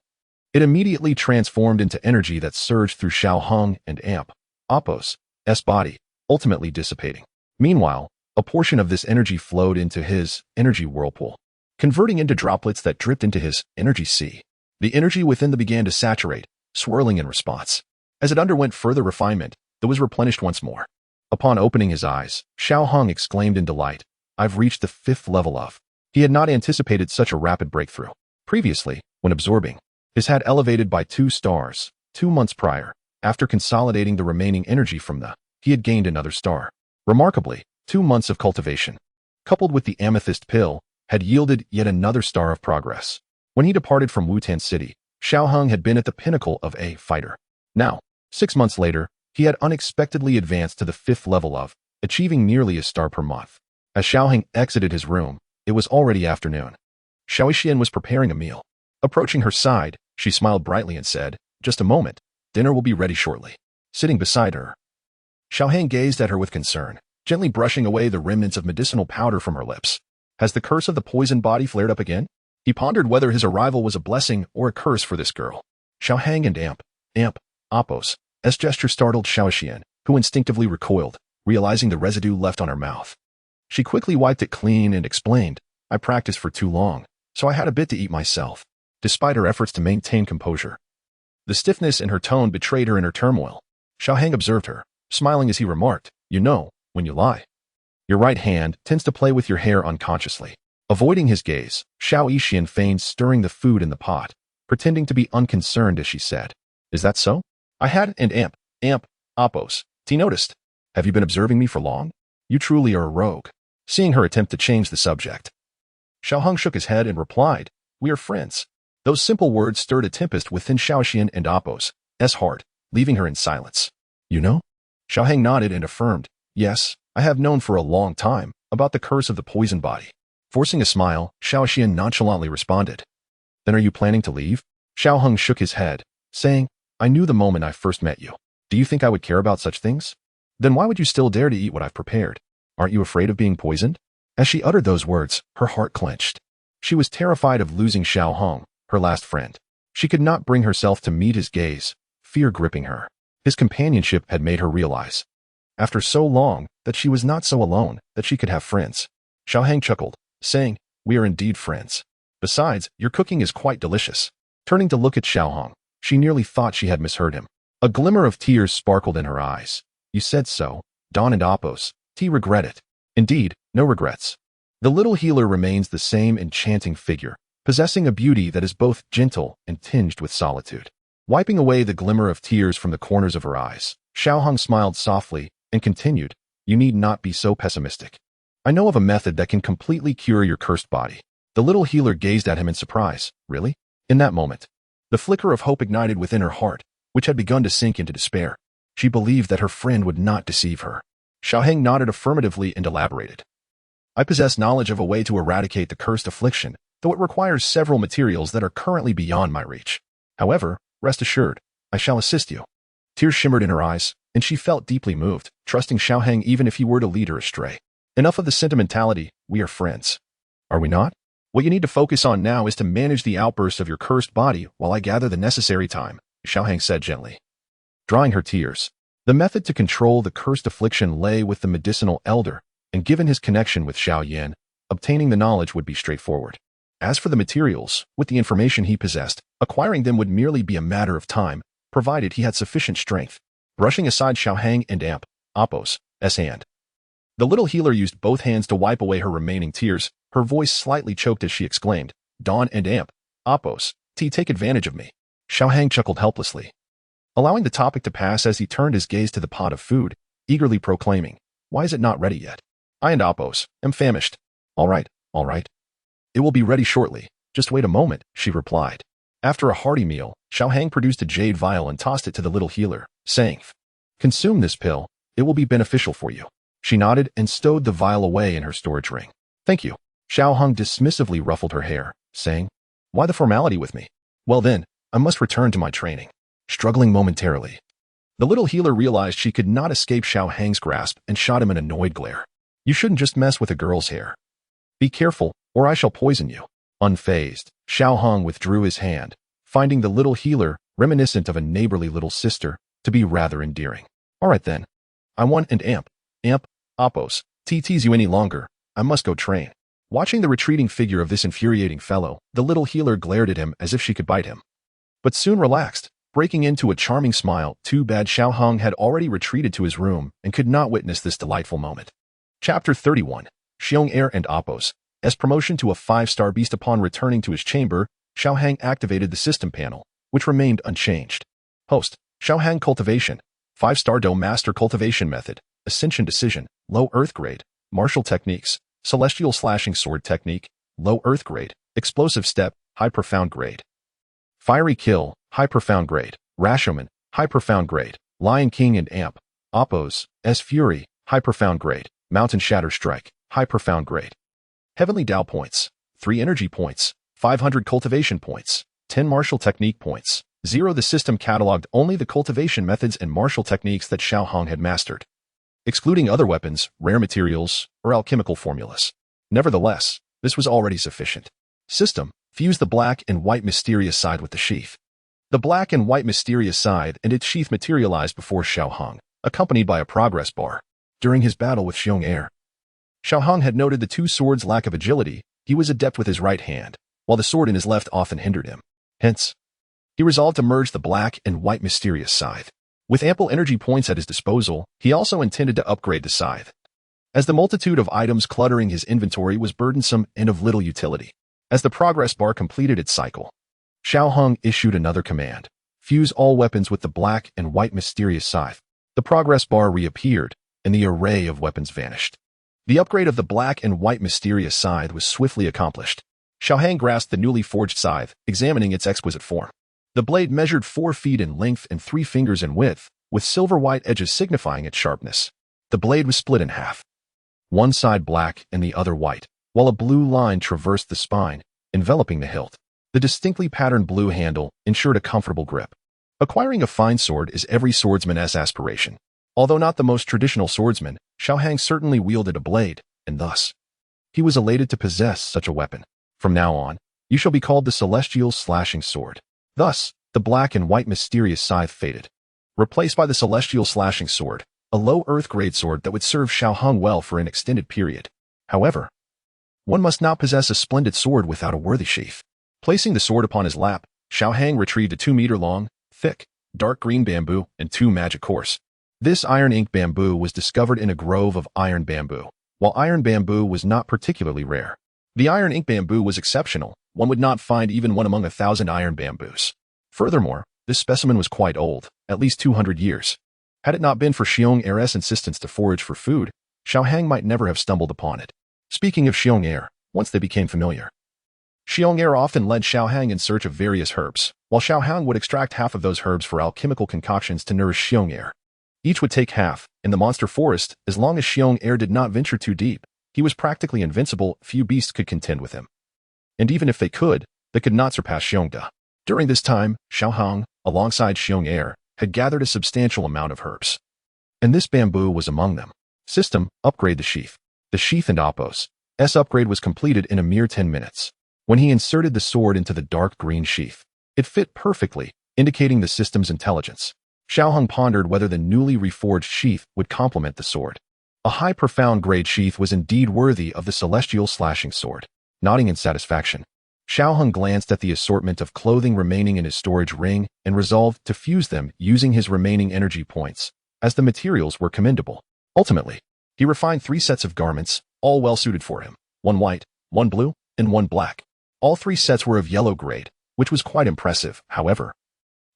it immediately transformed into energy that surged through Xiaoheng and Apos' body, ultimately dissipating. Meanwhile, a portion of this energy flowed into his energy whirlpool, converting into droplets that dripped into his energy sea. The energy within began to saturate, swirling in response. As it underwent further refinement, it was replenished once more. Upon opening his eyes, Xiaoheng exclaimed in delight, "I've reached the 5th level of." He had not anticipated such a rapid breakthrough. Previously, when absorbing, his had elevated by 2 stars, 2 months prior. After consolidating the remaining energy from he had gained another star. Remarkably, 2 months of cultivation, coupled with the amethyst pill, had yielded yet another star of progress. When he departed from Wutan City, Xiaoheng had been at the pinnacle of a fighter. Now, 6 months later, he had unexpectedly advanced to the 5th level of, achieving nearly a star per month. As Xiaoheng exited his room, it was already afternoon. Xiaoxian was preparing a meal. Approaching her side, she smiled brightly and said, "Just a moment, dinner will be ready shortly." Sitting beside her, Xiaoheng gazed at her with concern, gently brushing away the remnants of medicinal powder from her lips. Has the curse of the poison body flared up again? He pondered whether his arrival was a blessing or a curse for this girl. Xiaoheng and Apos' gesture startled Xiaoxian, who instinctively recoiled, realizing the residue left on her mouth. She quickly wiped it clean and explained, "I practiced for too long, so I had a bit to eat myself." Despite her efforts to maintain composure, the stiffness in her tone betrayed her inner turmoil. Xiaoheng observed her, smiling as he remarked, "You know, when you lie, your right hand tends to play with your hair unconsciously." Avoiding his gaze, Xiaoxian feigned stirring the food in the pot, pretending to be unconcerned as she said, "Is that so? I had and Apos. He noticed. Have you been observing me for long? You truly are a rogue." Seeing her attempt to change the subject, Xiaoheng shook his head and replied, "We are friends." Those simple words stirred a tempest within Xiaoxian and Apos' heart, leaving her in silence. "You know?" Xiaoheng nodded and affirmed, "Yes, I have known for a long time about the curse of the poison body." Forcing a smile, Xiaoxian nonchalantly responded, "Then are you planning to leave?" Xiaoheng shook his head, saying, "I knew the moment I first met you. Do you think I would care about such things? Then why would you still dare to eat what I've prepared? Aren't you afraid of being poisoned?" As she uttered those words, her heart clenched. She was terrified of losing Xiaoheng, her last friend. She could not bring herself to meet his gaze, fear gripping her. His companionship had made her realize, after so long, that she was not so alone, that she could have friends. Xiaoheng chuckled, saying, "We are indeed friends. Besides, your cooking is quite delicious." Turning to look at Xiaoheng, she nearly thought she had misheard him. A glimmer of tears sparkled in her eyes. "You said so, Dawn and Apos. Regret it." "Indeed, no regrets." The little healer remains the same enchanting figure, possessing a beauty that is both gentle and tinged with solitude. Wiping away the glimmer of tears from the corners of her eyes, Xiao Hong smiled softly and continued, "You need not be so pessimistic. I know of a method that can completely cure your cursed body." The little healer gazed at him in surprise. Really? In that moment, the flicker of hope ignited within her heart, which had begun to sink into despair. She believed that her friend would not deceive her. Xiaoheng nodded affirmatively and elaborated. "I possess knowledge of a way to eradicate the cursed affliction, though it requires several materials that are currently beyond my reach. However, rest assured, I shall assist you." Tears shimmered in her eyes, and she felt deeply moved, trusting Xiaoheng even if he were to lead her astray. "Enough of the sentimentality, we are friends. Are we not? What you need to focus on now is to manage the outburst of your cursed body while I gather the necessary time," Xiaoheng said gently. Drying her tears, the method to control the cursed affliction lay with the medicinal elder, and given his connection with Xiao Yan, obtaining the knowledge would be straightforward. As for the materials, with the information he possessed, acquiring them would merely be a matter of time, provided he had sufficient strength. Brushing aside Xiaoheng and Appo's hand, the little healer used both hands to wipe away her remaining tears. Her voice slightly choked as she exclaimed, "Dawn and Appo's, take advantage of me." Xiaoheng chuckled helplessly, allowing the topic to pass as he turned his gaze to the pot of food, eagerly proclaiming, "Why is it not ready yet? I and Appo's am famished." All right. "It will be ready shortly. Just wait a moment," she replied. After a hearty meal, Xiaoheng produced a jade vial and tossed it to the little healer, saying, "Consume this pill. It will be beneficial for you." She nodded and stowed the vial away in her storage ring. "Thank you." Xiaoheng dismissively ruffled her hair, saying, "Why the formality with me? Well then, I must return to my training." Struggling momentarily, the little healer realized she could not escape Xiaoheng's grasp and shot him an annoyed glare. "You shouldn't just mess with a girl's hair. Be careful, or I shall poison you." Unfazed, Xiaoheng withdrew his hand, finding the little healer, reminiscent of a neighborly little sister, to be rather endearing. "All right then. I want and Appo's, tease you any longer. I must go train." Watching the retreating figure of this infuriating fellow, the little healer glared at him as if she could bite him, but soon relaxed, breaking into a charming smile. Too bad Xiaoheng had already retreated to his room and could not witness this delightful moment. Chapter 31. Xiong'er and Appo's promotion to a 5-star beast. Upon returning to his chamber, Xiaoheng activated the system panel, which remained unchanged. Host, Xiaoheng Cultivation, 5-star Dou Master Cultivation Method, Ascension Decision, Low Earth Grade, Martial Techniques, Celestial Slashing Sword Technique, Low Earth Grade, Explosive Step, High Profound Grade. Fiery Kill, High Profound Grade, Rashomon, High Profound Grade, Lion King and Appo's Fury, High Profound Grade, Mountain Shatter Strike, High Profound Grade. Heavenly Dao Points, 3 Energy Points, 500 Cultivation Points, 10 Martial Technique Points, 0. The system cataloged only the cultivation methods and martial techniques that Xiaoheng had mastered, excluding other weapons, rare materials, or alchemical formulas. Nevertheless, this was already sufficient. System, fuse the black and white mysterious scythe with the sheath. The black and white mysterious scythe and its sheath materialized before Xiaoheng, accompanied by a progress bar. During his battle with Xiong'er, Xiaoheng had noted the two swords' lack of agility. He was adept with his right hand, while the sword in his left often hindered him. Hence, he resolved to merge the black and white mysterious scythe. With ample energy points at his disposal, he also intended to upgrade the scythe, as the multitude of items cluttering his inventory was burdensome and of little utility. As the progress bar completed its cycle, Xiaoheng issued another command: fuse all weapons with the black and white mysterious scythe. The progress bar reappeared, and the array of weapons vanished. The upgrade of the black and white mysterious scythe was swiftly accomplished. Xiaoheng grasped the newly forged scythe, examining its exquisite form. The blade measured 4 feet in length and 3 fingers in width, with silver-white edges signifying its sharpness. The blade was split in half, one side black and the other white, while a blue line traversed the spine, enveloping the hilt. The distinctly patterned blue handle ensured a comfortable grip. Acquiring a fine sword is every swordsman's aspiration. Although not the most traditional swordsman, Xiaoheng certainly wielded a blade, and thus, he was elated to possess such a weapon. From now on, you shall be called the Celestial Slashing Sword. Thus, the black and white mysterious scythe faded, replaced by the Celestial Slashing Sword, a low earth grade sword that would serve Xiaoheng well for an extended period. However, one must not possess a splendid sword without a worthy sheath. Placing the sword upon his lap, Xiaoheng retrieved a 2-meter-long, thick, dark green bamboo and 2 magic cores. This iron ink bamboo was discovered in a grove of iron bamboo. While iron bamboo was not particularly rare, the iron ink bamboo was exceptional. One would not find even one among 1,000 iron bamboos. Furthermore, this specimen was quite old, at least 200 years. Had it not been for Xiong Air's insistence to forage for food, Xiao Hang might never have stumbled upon it. Speaking of Xiong Air, once they became familiar, Xiong Air often led Xiao Hang in search of various herbs, while Xiao Hang would extract half of those herbs for alchemical concoctions to nourish Xiong Air. Each would take half. In the monster forest, as long as Xiong Air did not venture too deep, he was practically invincible. Few beasts could contend with him. And even if they could not surpass Xiong Da. During this time, Xiao Hang, alongside Xiong Air, had gathered a substantial amount of herbs. And this bamboo was among them. System, upgrade the sheath. The sheath and Appo's upgrade was completed in a mere 10 minutes. When he inserted the sword into the dark green sheath, it fit perfectly, indicating the system's intelligence. Xiao Hang pondered whether the newly reforged sheath would complement the sword. A high profound grade sheath was indeed worthy of the celestial slashing sword. Nodding in satisfaction, Xiao Hang glanced at the assortment of clothing remaining in his storage ring and resolved to fuse them using his remaining energy points, as the materials were commendable. Ultimately, he refined 3 sets of garments, all well suited for him, 1 white, 1 blue, and 1 black. All 3 sets were of yellow grade, which was quite impressive. However,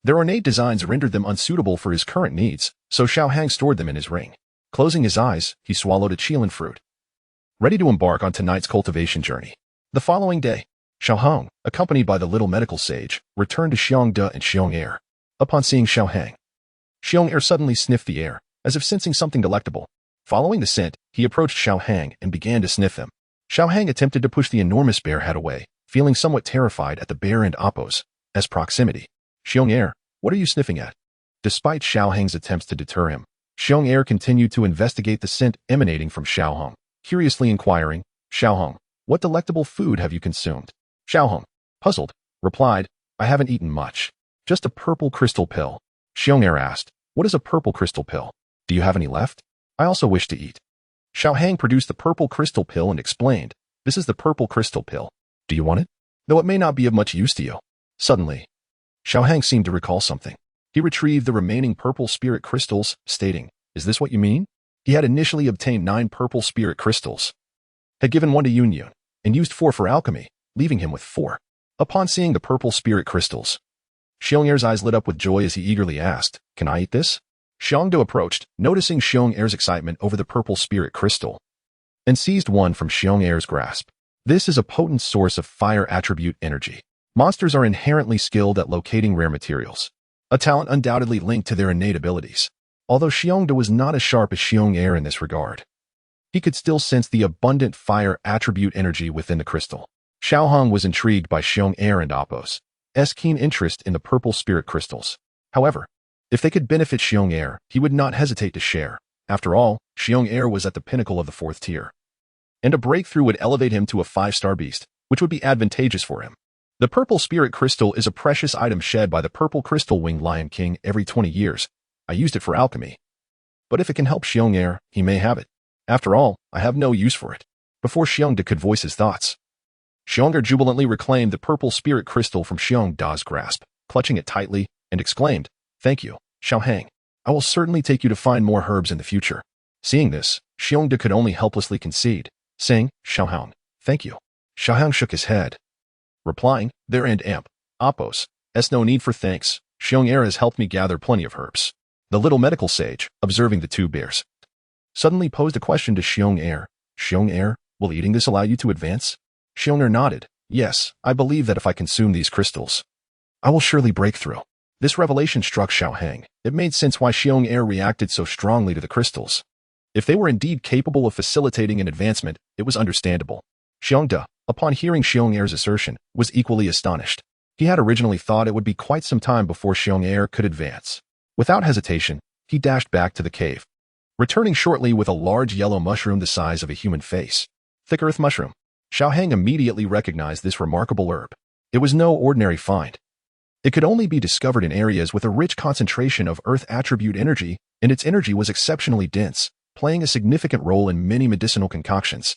their ornate designs rendered them unsuitable for his current needs, so Xiao Hang stored them in his ring. Closing his eyes, he swallowed a Qilin fruit, ready to embark on tonight's cultivation journey. The following day, Xiao Hang, accompanied by the little medical sage, returned to Xiong Da and Xiong Air. Upon seeing Xiao Hang, Xiong Air suddenly sniffed the air, as if sensing something delectable. Following the scent, he approached Xiao Hang and began to sniff him. Xiao Hang attempted to push the enormous bear head away, feeling somewhat terrified at the bear and Appo's proximity. Xiong Air, what are you sniffing at? Despite Xiao Hang's attempts to deter him, Xiong Air continued to investigate the scent emanating from Xiao Hang, curiously inquiring, Xiao Hang, what delectable food have you consumed? Xiao Hang, puzzled, replied, I haven't eaten much. Just a purple crystal pill. Xiong Air asked, what is a purple crystal pill? Do you have any left? I also wish to eat. Xiao Hang produced the purple crystal pill and explained, this is the purple crystal pill. Do you want it? Though it may not be of much use to you. Suddenly, Xiao Hang seemed to recall something. He retrieved the remaining purple spirit crystals, stating, is this what you mean? He had initially obtained 9 purple spirit crystals, had given 1 to Yun, and used 4 for alchemy, leaving him with 4. Upon seeing the purple spirit crystals, Xiong Air's eyes lit up with joy as he eagerly asked, can I eat this? Xiong Da approached, noticing Xiong Air's excitement over the purple spirit crystal, and seized one from Xiong Air's grasp. This is a potent source of fire attribute energy. Monsters are inherently skilled at locating rare materials, a talent undoubtedly linked to their innate abilities. Although Xiong Da was not as sharp as Xiong Air in this regard, he could still sense the abundant fire attribute energy within the crystal. Xiao Hang was intrigued by Xiong Air and Appo's keen interest in the purple spirit crystals. However, if they could benefit Xiong Air, he would not hesitate to share. After all, Xiong Air was at the pinnacle of the 4th tier, and a breakthrough would elevate him to a 5-star beast, which would be advantageous for him. The purple spirit crystal is a precious item shed by the purple crystal-winged Lion King every 20 years. I used it for alchemy. But if it can help Xiong Air, he may have it. After all, I have no use for it. Before Xiong Da could voice his thoughts, Xiong Air jubilantly reclaimed the purple spirit crystal from Xiong Da's grasp, clutching it tightly, and exclaimed, thank you, Xiao Hang. I will certainly take you to find more herbs in the future. Seeing this, Xiong Da could only helplessly concede, saying, Xiao Hang, thank you. Xiao Hang shook his head, replying, there and Appo's no need for thanks. Xiong Air has helped me gather plenty of herbs. The little medical sage, observing the 2 bears, suddenly posed a question to Xiong Air. Xiong Air, will eating this allow you to advance? Xiong Air nodded. Yes, I believe that if I consume these crystals, I will surely break through. This revelation struck Xiao Hang. It made sense why Xiong Air reacted so strongly to the crystals. If they were indeed capable of facilitating an advancement, it was understandable. Xiong Da, upon hearing Xiong Air's assertion, was equally astonished. He had originally thought it would be quite some time before Xiong Air could advance. Without hesitation, he dashed back to the cave, returning shortly with a large yellow mushroom the size of a human face. Thick earth mushroom. Xiao Hang immediately recognized this remarkable herb. It was no ordinary find. It could only be discovered in areas with a rich concentration of earth attribute energy, and its energy was exceptionally dense, playing a significant role in many medicinal concoctions.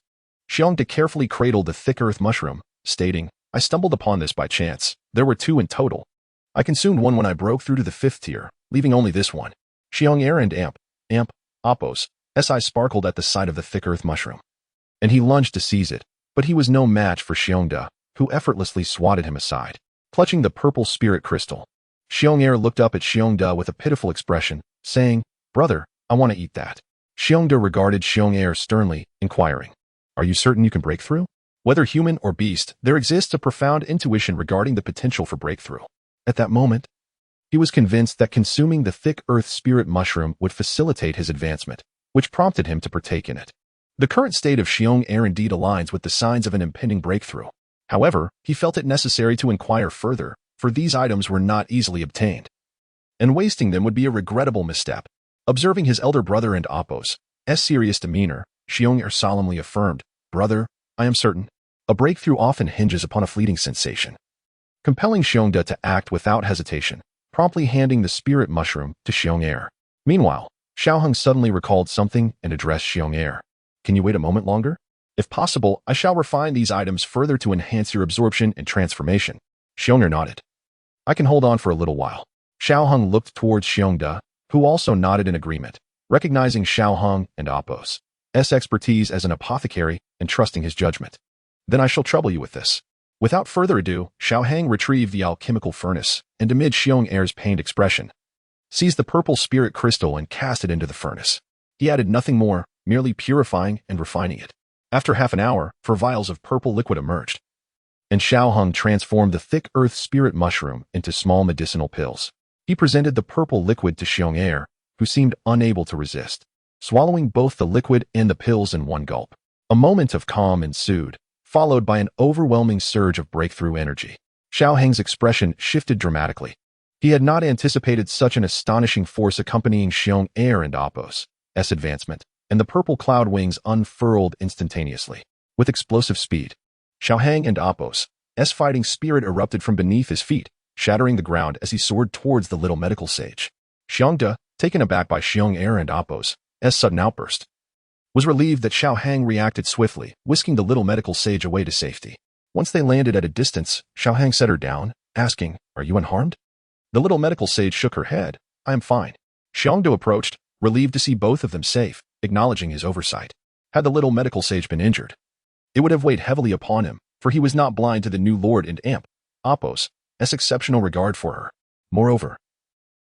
Xiong Da carefully cradled the thick earth mushroom, stating, I stumbled upon this by chance. There were 2 in total. I consumed 1 when I broke through to the 5th tier, leaving only this one. Xiong Air and Appo's eyes sparkled at the sight of the thick earth mushroom, and he lunged to seize it, but he was no match for Xiong Da, who effortlessly swatted him aside. Clutching the purple spirit crystal, Xiong Air looked up at Xiong Da with a pitiful expression, saying, Brother, I want to eat that. Xiongda regarded Xiong'er sternly, inquiring, Are you certain you can break through? Whether human or beast, there exists a profound intuition regarding the potential for breakthrough. At that moment, he was convinced that consuming the thick earth spirit mushroom would facilitate his advancement, which prompted him to partake in it. The current state of Xiong'er indeed aligns with the signs of an impending breakthrough. However, he felt it necessary to inquire further, for these items were not easily obtained, and wasting them would be a regrettable misstep. Observing his elder brother and Appo's serious demeanor, Xiong'er solemnly affirmed, Brother, I am certain. A breakthrough often hinges upon a fleeting sensation, compelling Xiongda to act without hesitation, promptly handing the spirit mushroom to Xiong'er. Meanwhile, Xiaoheng suddenly recalled something and addressed Xiong'er. Can you wait a moment longer? If possible, I shall refine these items further to enhance your absorption and transformation. Xiong'er nodded. I can hold on for a little while. Xiaoheng looked towards Xiongda, who also nodded in agreement, recognizing Xiaoheng and Appo's expertise as an apothecary and trusting his judgment. Then I shall trouble you with this. Without further ado, Xiaoheng retrieved the alchemical furnace, and amid Xiong'er's pained expression, seized the purple spirit crystal and cast it into the furnace. He added nothing more, merely purifying and refining it. After half an hour, 4 vials of purple liquid emerged, and Xiaoheng transformed the thick earth spirit mushroom into small medicinal pills. He presented the purple liquid to Xiong'er, who seemed unable to resist, swallowing both the liquid and the pills in one gulp. A moment of calm ensued, followed by an overwhelming surge of breakthrough energy. Xiaoheng's expression shifted dramatically. He had not anticipated such an astonishing force accompanying Xiong'er and Appo's advancement, and the purple cloud wings unfurled instantaneously. With explosive speed, Xiaoheng and Appo's fighting spirit erupted from beneath his feet, shattering the ground as he soared towards the little medical sage. Xiongda, taken aback by Xiong'er and Appo's sudden outburst, was relieved that Xiaoheng reacted swiftly, whisking the little medical sage away to safety. Once they landed at a distance, Xiaoheng set her down, asking, Are you unharmed? The little medical sage shook her head. I am fine. Xiongda approached, relieved to see both of them safe, acknowledging his oversight. Had the little medical sage been injured, it would have weighed heavily upon him, for he was not blind to the new lord and Appo's exceptional regard for her. Moreover,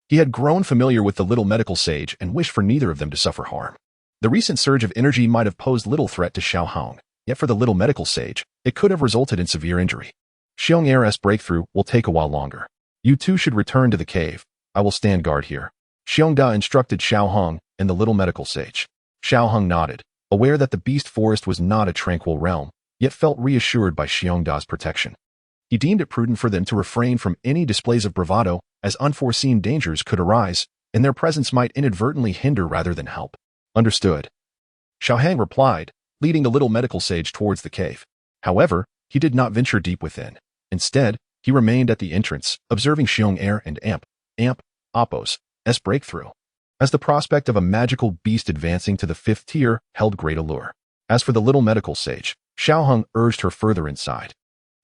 he had grown familiar with the little medical sage and wished for neither of them to suffer harm. The recent surge of energy might have posed little threat to Xiaoheng, yet for the little medical sage, it could have resulted in severe injury. Xiong'er's breakthrough will take a while longer. You two should return to the cave. I will stand guard here. Xiongda instructed Xiaoheng and the little medical sage. Xiaoheng nodded, aware that the beast forest was not a tranquil realm, yet felt reassured by Xiongda's protection. He deemed it prudent for them to refrain from any displays of bravado, as unforeseen dangers could arise, and their presence might inadvertently hinder rather than help. Understood. Xiaoheng replied, leading the little medical sage towards the cave. However, he did not venture deep within. Instead, he remained at the entrance, observing Xiong'er and Appo's breakthrough, as the prospect of a magical beast advancing to the 5th tier held great allure. As for the little medical sage, Xiaoheng urged her further inside,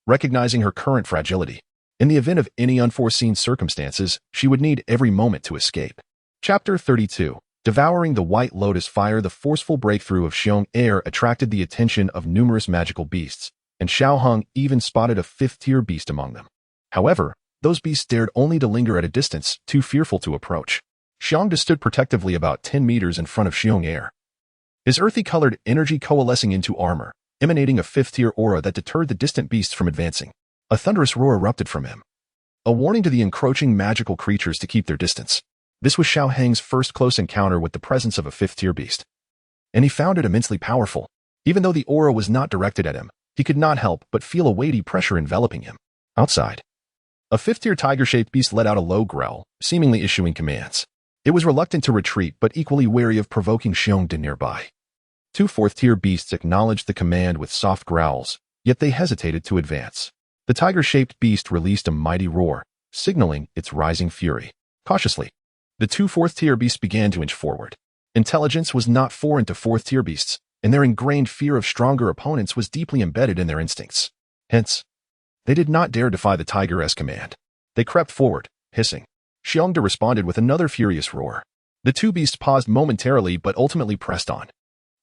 recognizing her current fragility. In the event of any unforeseen circumstances, she would need every moment to escape. Chapter 32. Devouring the White Lotus Fire. The forceful breakthrough of Xiong'er attracted the attention of numerous magical beasts, and Xiaoheng even spotted a 5th-tier beast among them. However, those beasts dared only to linger at a distance, too fearful to approach. Xiong'er stood protectively about 10 meters in front of Xiong'er, his earthy-colored energy coalescing into armor, emanating a 5th-tier aura that deterred the distant beasts from advancing. A thunderous roar erupted from him, a warning to the encroaching magical creatures to keep their distance. This was Xiaoheng's first close encounter with the presence of a 5th-tier beast, and he found it immensely powerful. Even though the aura was not directed at him, he could not help but feel a weighty pressure enveloping him. Outside, a 5th-tier tiger-shaped beast let out a low growl, seemingly issuing commands. It was reluctant to retreat but equally wary of provoking Xiong'er nearby. 2 4th-tier beasts acknowledged the command with soft growls, yet they hesitated to advance. The tiger-shaped beast released a mighty roar, signaling its rising fury. Cautiously, the 2 4th-tier beasts began to inch forward. Intelligence was not foreign to 4th-tier beasts, and their ingrained fear of stronger opponents was deeply embedded in their instincts. Hence, they did not dare defy the tiger's command. They crept forward, hissing. Xiong'er responded with another furious roar. The 2 beasts paused momentarily but ultimately pressed on.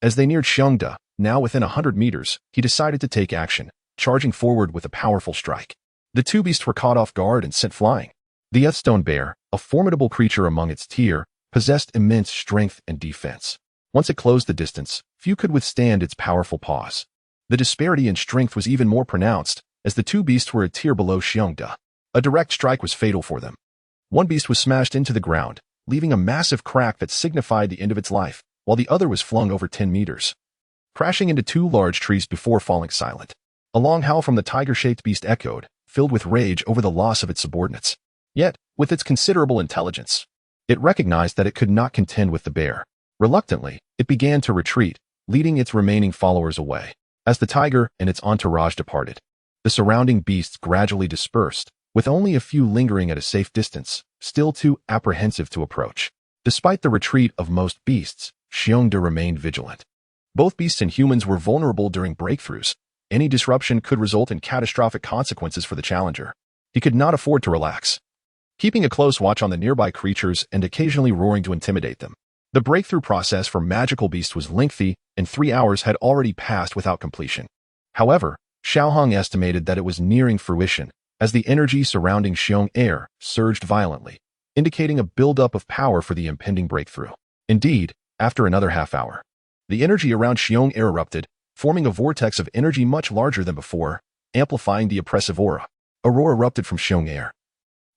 As they neared Xiong'er, now within 100 meters, he decided to take action, charging forward with a powerful strike. The 2 beasts were caught off guard and sent flying. The Earthstone Bear, a formidable creature among its tier, possessed immense strength and defense. Once it closed the distance, few could withstand its powerful paws. The disparity in strength was even more pronounced, as the two beasts were a tier below Xiongda. A direct strike was fatal for them. One beast was smashed into the ground, leaving a massive crack that signified the end of its life, while the other was flung over 10 meters, crashing into two large trees before falling silent. A long howl from the tiger-shaped beast echoed, filled with rage over the loss of its subordinates. Yet, with its considerable intelligence, it recognized that it could not contend with the bear. Reluctantly, it began to retreat, leading its remaining followers away. As the tiger and its entourage departed, the surrounding beasts gradually dispersed, with only a few lingering at a safe distance, still too apprehensive to approach. Despite the retreat of most beasts, Xiongda remained vigilant. Both beasts and humans were vulnerable during breakthroughs. Any disruption could result in catastrophic consequences for the challenger. He could not afford to relax, keeping a close watch on the nearby creatures and occasionally roaring to intimidate them. The breakthrough process for magical beasts was lengthy, and 3 hours had already passed without completion. However, Xiaohong estimated that it was nearing fruition, as the energy surrounding Xiong Air surged violently, indicating a buildup of power for the impending breakthrough. Indeed, after another half-hour, the energy around Xiong Air erupted, forming a vortex of energy much larger than before, amplifying the oppressive aura. A roar erupted from Xiong Air,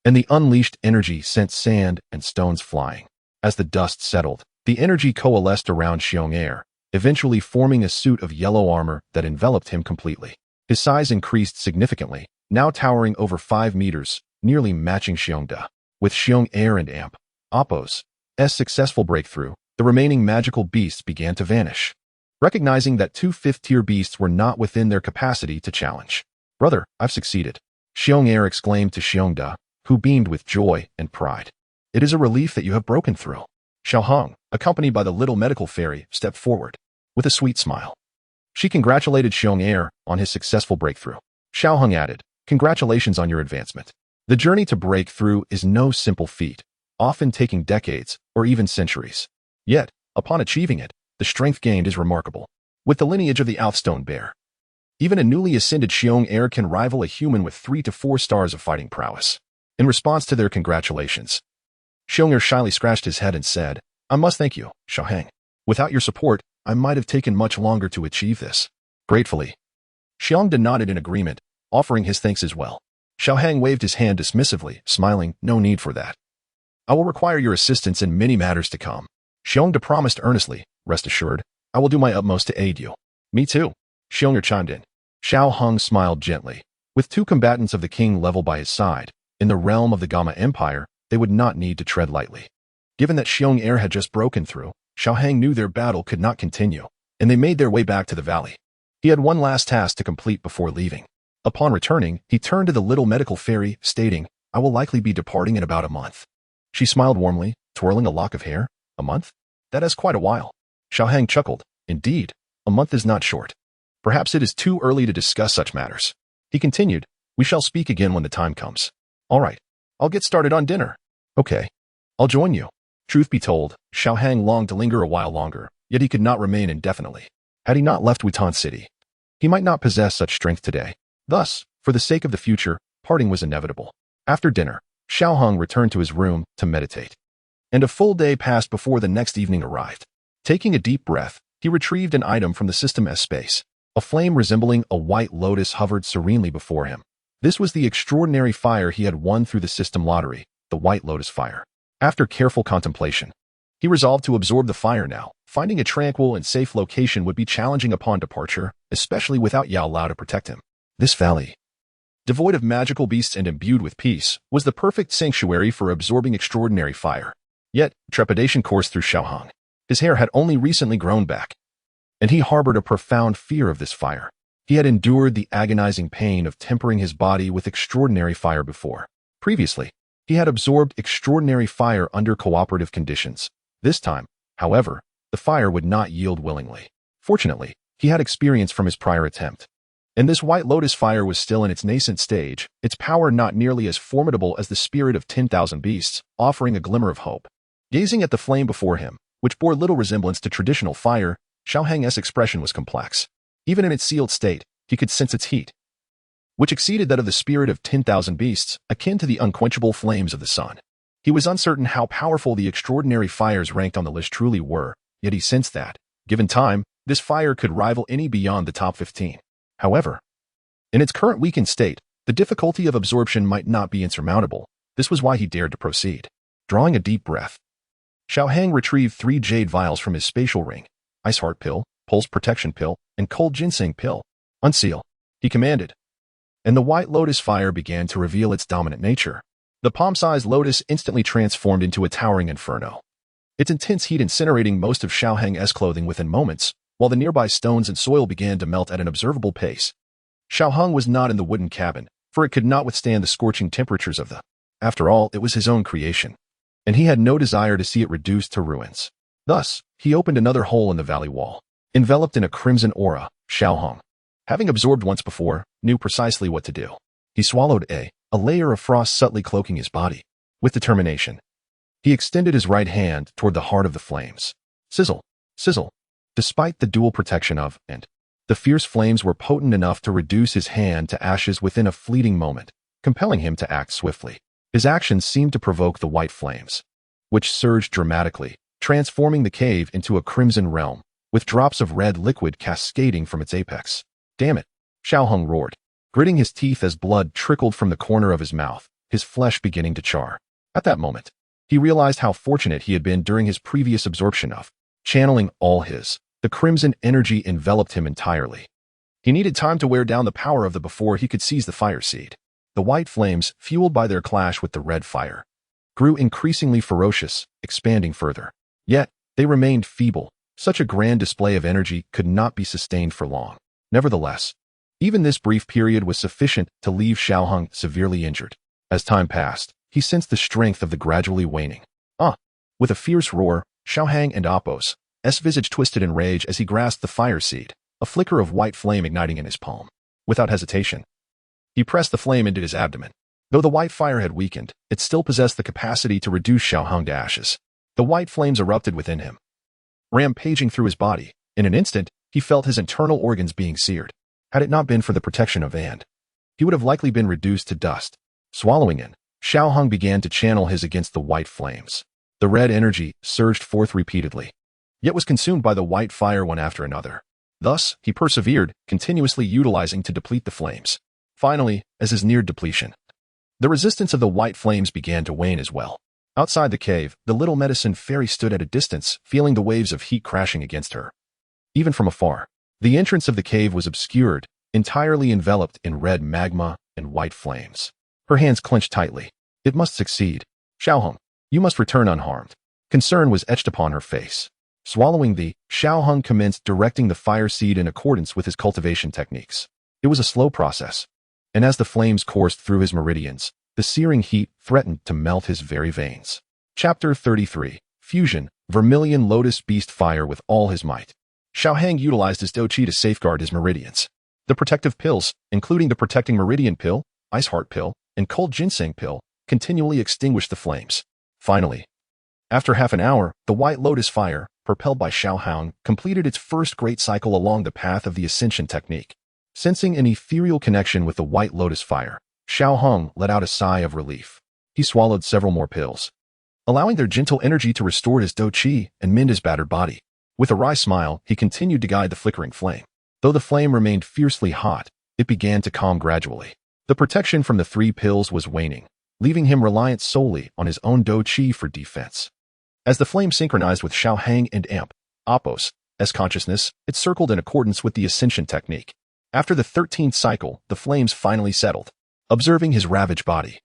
and the unleashed energy sent sand and stones flying. As the dust settled, the energy coalesced around Xiong Air, eventually forming a suit of yellow armor that enveloped him completely. His size increased significantly, now towering over 5 meters, nearly matching Xiongda. With Xiong Air and Oppo's successful breakthrough, the remaining magical beasts began to vanish. Recognizing that two fifth-tier beasts were not within their capacity to challenge. "Brother, I've succeeded," Xiong Air exclaimed to Xiongda, who beamed with joy and pride. "It is a relief that you have broken through." Xiaohong, accompanied by the little medical fairy, stepped forward. With a sweet smile, she congratulated Xiong Air on his successful breakthrough. Xiaohong added, "Congratulations on your advancement. The journey to breakthrough is no simple feat, often taking decades or even centuries. Yet, upon achieving it, the strength gained is remarkable. With the lineage of the Althstone Bear, even a newly ascended Xiong Air can rival a human with 3 to 4 stars of fighting prowess." In response to their congratulations, Xiong Air shyly scratched his head and said, "I must thank you, Xiaoheng. Without your support, I might have taken much longer to achieve this." Gratefully, Xiongda nodded in agreement, offering his thanks as well. Xiaoheng waved his hand dismissively, smiling, "No need for that. I will require your assistance in many matters to come." Xiongda promised earnestly, "Rest assured, I will do my utmost to aid you." "Me too," Xiong'er chimed in. Xiaoheng smiled gently. With two combatants of the king level by his side, in the realm of the Gamma Empire, they would not need to tread lightly. Given that Xiong Air had just broken through, Xiaoheng knew their battle could not continue, and they made their way back to the valley. He had one last task to complete before leaving. Upon returning, he turned to the little medical fairy, stating, "I will likely be departing in about a month." She smiled warmly, twirling a lock of hair. "A month? That is quite a while." Xiaoheng chuckled. "Indeed, a month is not short. Perhaps it is too early to discuss such matters." He continued, "We shall speak again when the time comes." "All right. I'll get started on dinner." "Okay. I'll join you." Truth be told, Xiaoheng longed to linger a while longer, yet he could not remain indefinitely. Had he not left Wutan City, he might not possess such strength today. Thus, for the sake of the future, parting was inevitable. After dinner, Xiaoheng returned to his room to meditate. And a full day passed before the next evening arrived. Taking a deep breath, he retrieved an item from the System S space. A flame resembling a white lotus hovered serenely before him. This was the extraordinary fire he had won through the system lottery, the White Lotus Fire. After careful contemplation, he resolved to absorb the fire now. Finding a tranquil and safe location would be challenging upon departure, especially without Yao Lao to protect him. This valley, devoid of magical beasts and imbued with peace, was the perfect sanctuary for absorbing extraordinary fire. Yet, trepidation coursed through Xiaoheng. His hair had only recently grown back, and he harbored a profound fear of this fire. He had endured the agonizing pain of tempering his body with extraordinary fire before. Previously, he had absorbed extraordinary fire under cooperative conditions. This time, however, the fire would not yield willingly. Fortunately, he had experience from his prior attempt. And this White Lotus fire was still in its nascent stage, its power not nearly as formidable as the spirit of 10,000 beasts, offering a glimmer of hope. Gazing at the flame before him, which bore little resemblance to traditional fire, Xiaoheng's expression was complex. Even in its sealed state, he could sense its heat, which exceeded that of the spirit of 10,000 beasts, akin to the unquenchable flames of the sun. He was uncertain how powerful the extraordinary fires ranked on the list truly were, yet he sensed that, given time, this fire could rival any beyond the top 15. However, in its current weakened state, the difficulty of absorption might not be insurmountable. This was why he dared to proceed. Drawing a deep breath, Xiaohang retrieved 3 jade vials from his spatial ring, Ice Heart Pill, Pulse Protection Pill, and Cold Ginseng Pill. Unseal, he commanded. And the white lotus fire began to reveal its dominant nature. The palm-sized lotus instantly transformed into a towering inferno. Its intense heat incinerating most of Xiaohang's clothing within moments, while the nearby stones and soil began to melt at an observable pace. Xiaohang was not in the wooden cabin, for it could not withstand the scorching temperatures of the. After all, it was his own creation, and he had no desire to see it reduced to ruins. Thus, he opened another hole in the valley wall. Enveloped in a crimson aura, Xiaohang, having absorbed once before, knew precisely what to do. He swallowed a layer of frost subtly cloaking his body. With determination, he extended his right hand toward the heart of the flames. Sizzle, sizzle. Despite the dual protection of, and the fierce flames were potent enough to reduce his hand to ashes within a fleeting moment, compelling him to act swiftly. His actions seemed to provoke the white flames, which surged dramatically, transforming the cave into a crimson realm, with drops of red liquid cascading from its apex. Damn it, Xiaohang roared, gritting his teeth as blood trickled from the corner of his mouth, his flesh beginning to char. At that moment, he realized how fortunate he had been during his previous absorption of, channeling all his. The crimson energy enveloped him entirely. He needed time to wear down the power of the before he could seize the fire seed. The white flames, fueled by their clash with the red fire, grew increasingly ferocious, expanding further. Yet, they remained feeble. Such a grand display of energy could not be sustained for long. Nevertheless, even this brief period was sufficient to leave Xiaohang severely injured. As time passed, he sensed the strength of the gradually waning. With a fierce roar, Xiaohang and Apos' visage twisted in rage as he grasped the fire seed, a flicker of white flame igniting in his palm. Without hesitation, he pressed the flame into his abdomen. Though the white fire had weakened, it still possessed the capacity to reduce Xiaohang to ashes. The white flames erupted within him, rampaging through his body. In an instant, he felt his internal organs being seared. Had it not been for the protection of Vand, he would have likely been reduced to dust. Swallowing in, Xiaohang began to channel his against the white flames. The red energy surged forth repeatedly, yet was consumed by the white fire one after another. Thus, he persevered, continuously utilizing to deplete the flames. Finally, as his neared depletion, the resistance of the white flames began to wane as well. Outside the cave, the little medicine fairy stood at a distance, feeling the waves of heat crashing against her. Even from afar, the entrance of the cave was obscured, entirely enveloped in red magma and white flames. Her hands clenched tightly. It must succeed. Xiaohang, you must return unharmed. Concern was etched upon her face. Swallowing Xiaohang commenced directing the fire seed in accordance with his cultivation techniques. It was a slow process, and as the flames coursed through his meridians, the searing heat threatened to melt his very veins. Chapter 33. Fusion, Vermilion Lotus Beast Fire with all his might. Xiaohang utilized his Dou Qi to safeguard his meridians. The protective pills, including the Protecting Meridian Pill, Ice Heart Pill, and Cold Ginseng Pill, continually extinguished the flames. Finally, after half an hour, the White Lotus Fire, propelled by Xiaohang, completed its first great cycle along the path of the Ascension technique. Sensing an ethereal connection with the White Lotus Fire, Xiaohang let out a sigh of relief. He swallowed several more pills, allowing their gentle energy to restore his Dou Qi and mend his battered body. With a wry smile, he continued to guide the flickering flame. Though the flame remained fiercely hot, it began to calm gradually. The protection from the 3 pills was waning, leaving him reliant solely on his own Dou Qi for defense. As the flame synchronized with Xiaohang and Apos' consciousness, it circled in accordance with the Ascension technique. After the 13th cycle, the flames finally settled. Observing his ravaged body,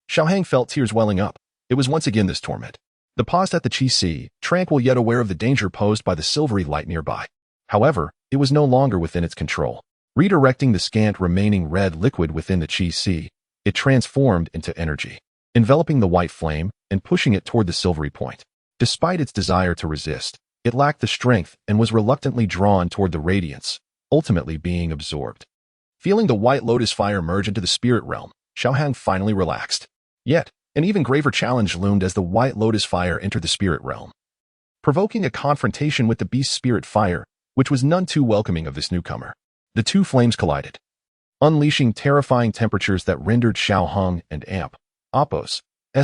Xiaohang felt tears welling up. It was once again this torment. The paused at the Qi Sea, tranquil yet aware of the danger posed by the silvery light nearby. However, it was no longer within its control. Redirecting the scant remaining red liquid within the Qi Sea, it transformed into energy, enveloping the white flame and pushing it toward the silvery point. Despite its desire to resist, it lacked the strength and was reluctantly drawn toward the radiance, ultimately being absorbed. Feeling the White Lotus Fire merge into the spirit realm, Xiaohang finally relaxed. Yet, an even graver challenge loomed as the White Lotus Fire entered the spirit realm, provoking a confrontation with the beast spirit fire, which was none too welcoming of this newcomer. The 2 flames collided, unleashing terrifying temperatures that rendered Xiaohang and Apos'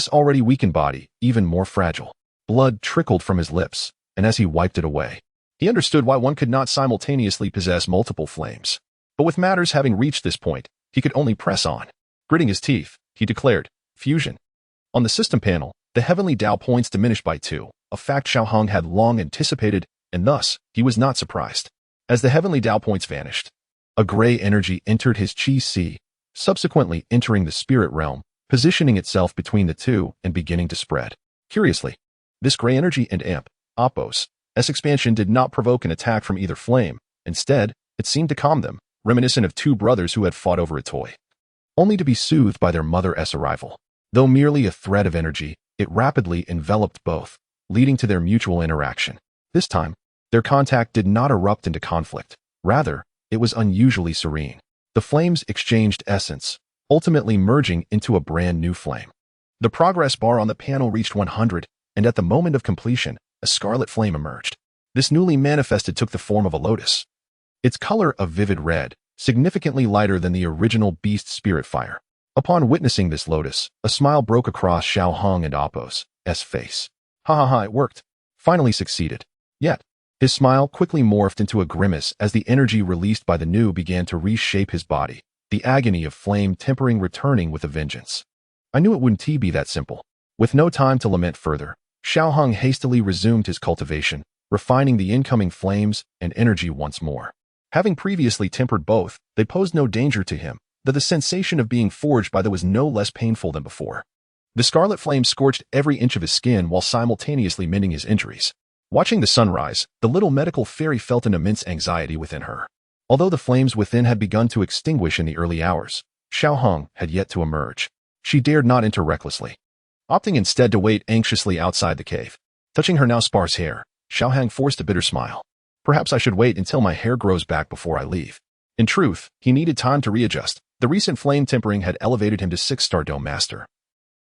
already weakened body even more fragile. Blood trickled from his lips, and as he wiped it away, he understood why one could not simultaneously possess multiple flames. But with matters having reached this point, he could only press on. Gritting his teeth, he declared, "Fusion." On the system panel, the heavenly Dao points diminished by 2, a fact Xiaohong had long anticipated, and thus, he was not surprised. As the heavenly Dao points vanished, a gray energy entered his Qi sea, subsequently entering the spirit realm, positioning itself between the two and beginning to spread. Curiously, this gray energy and Oppos's expansion did not provoke an attack from either flame. Instead, it seemed to calm them, reminiscent of two brothers who had fought over a toy, only to be soothed by their mother's arrival. Though merely a thread of energy, it rapidly enveloped both, leading to their mutual interaction. This time, their contact did not erupt into conflict. Rather, it was unusually serene. The flames exchanged essence, ultimately merging into a brand new flame. The progress bar on the panel reached 100, and at the moment of completion, a scarlet flame emerged. This newly manifested took the form of a lotus. Its color a vivid red, significantly lighter than the original beast spirit fire. Upon witnessing this lotus, a smile broke across Xiaohong and Oppos's face. Ha ha ha, it worked. Finally succeeded. Yet, his smile quickly morphed into a grimace as the energy released by the new began to reshape his body, the agony of flame tempering returning with a vengeance. I knew it wouldn't be that simple. With no time to lament further, Xiaohong hastily resumed his cultivation, refining the incoming flames and energy once more. Having previously tempered both, they posed no danger to him, though the sensation of being forged by them was no less painful than before. The scarlet flame scorched every inch of his skin while simultaneously mending his injuries. Watching the sunrise, the little medical fairy felt an immense anxiety within her. Although the flames within had begun to extinguish in the early hours, Xiaohong had yet to emerge. She dared not enter recklessly, opting instead to wait anxiously outside the cave. Touching her now sparse hair, Xiaohong forced a bitter smile. Perhaps I should wait until my hair grows back before I leave. In truth, he needed time to readjust. The recent flame tempering had elevated him to 6-star Dome Master,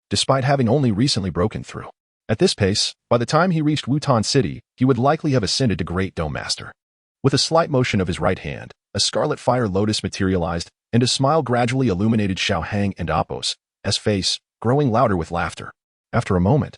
despite having only recently broken through. At this pace, by the time he reached Wutan City, he would likely have ascended to Great Dome Master. With a slight motion of his right hand, a scarlet fire lotus materialized, and a smile gradually illuminated Xiaohong and Oppos's face, growing louder with laughter. After a moment,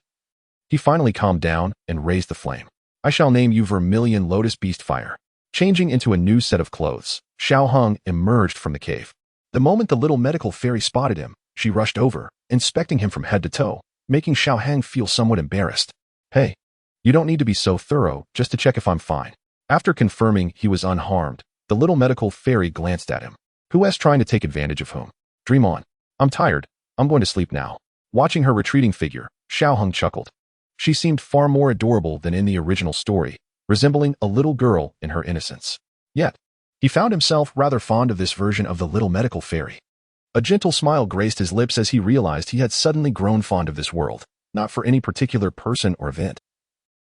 he finally calmed down and raised the flame. I shall name you Vermilion Lotus Beast Fire. Changing into a new set of clothes, Xiaohong emerged from the cave. The moment the little medical fairy spotted him, she rushed over, inspecting him from head to toe, making Xiaohong feel somewhat embarrassed. Hey, you don't need to be so thorough just to check if I'm fine. After confirming he was unharmed, the little medical fairy glanced at him. Who's trying to take advantage of whom? Dream on. I'm tired. I'm going to sleep now. Watching her retreating figure, Xiaohong chuckled. She seemed far more adorable than in the original story, resembling a little girl in her innocence. Yet, he found himself rather fond of this version of the little medical fairy. A gentle smile graced his lips as he realized he had suddenly grown fond of this world, not for any particular person or event,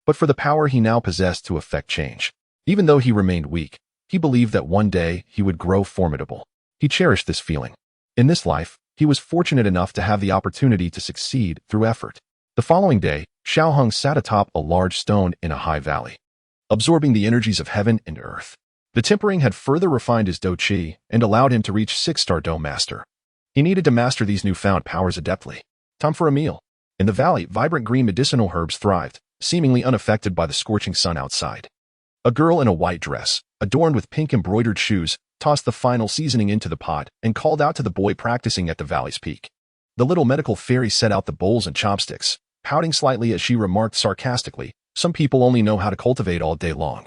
but for the power he now possessed to effect change. Even though he remained weak, he believed that one day he would grow formidable. He cherished this feeling. In this life, he was fortunate enough to have the opportunity to succeed through effort. The following day, Xiaohong sat atop a large stone in a high valley, absorbing the energies of heaven and earth. The tempering had further refined his Dou Qi and allowed him to reach 6-star Dome Master. He needed to master these newfound powers adeptly. Time for a meal. In the valley, vibrant green medicinal herbs thrived, seemingly unaffected by the scorching sun outside. A girl in a white dress, adorned with pink embroidered shoes, tossed the final seasoning into the pot and called out to the boy practicing at the valley's peak. The little medical fairy set out the bowls and chopsticks, pouting slightly as she remarked sarcastically, "Some people only know how to cultivate all day long.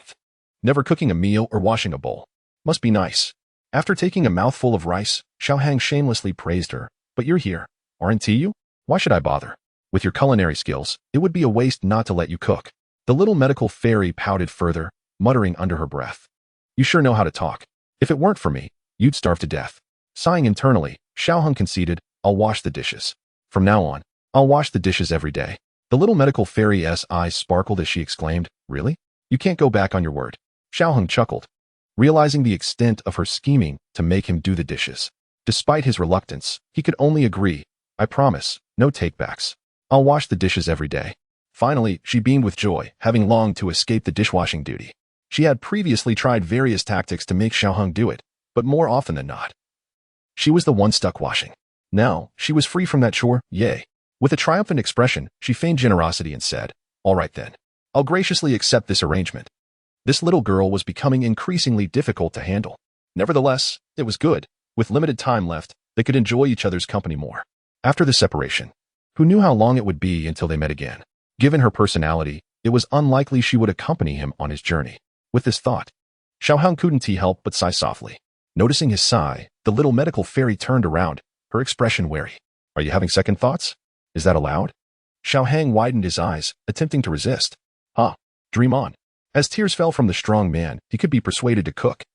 Never cooking a meal or washing a bowl. Must be nice." After taking a mouthful of rice, Xiaohong shamelessly praised her. "But you're here, aren't you? Why should I bother? With your culinary skills, it would be a waste not to let you cook." The little medical fairy pouted further, muttering under her breath, "You sure know how to talk. If it weren't for me, you'd starve to death." Sighing internally, Xiaohong conceded, "I'll wash the dishes. From now on, I'll wash the dishes every day." The little medical fairy's eyes sparkled as she exclaimed, "Really? You can't go back on your word." Xiaohong chuckled, realizing the extent of her scheming to make him do the dishes. Despite his reluctance, he could only agree, "I promise, no takebacks. I'll wash the dishes every day." Finally, she beamed with joy, having longed to escape the dishwashing duty. She had previously tried various tactics to make Xiaohong do it, but more often than not, she was the one stuck washing. Now, she was free from that chore, yay. With a triumphant expression, she feigned generosity and said, "All right then. I'll graciously accept this arrangement." This little girl was becoming increasingly difficult to handle. Nevertheless, it was good. With limited time left, they could enjoy each other's company more. After the separation, who knew how long it would be until they met again? Given her personality, it was unlikely she would accompany him on his journey. With this thought, Xiaohang couldn't help but sigh softly. Noticing his sigh, the little medical fairy turned around, her expression wary. "Are you having second thoughts? Is that allowed?" Xiaohang widened his eyes, attempting to resist. Dream on." As tears fell from the strong man, he could be persuaded to cook.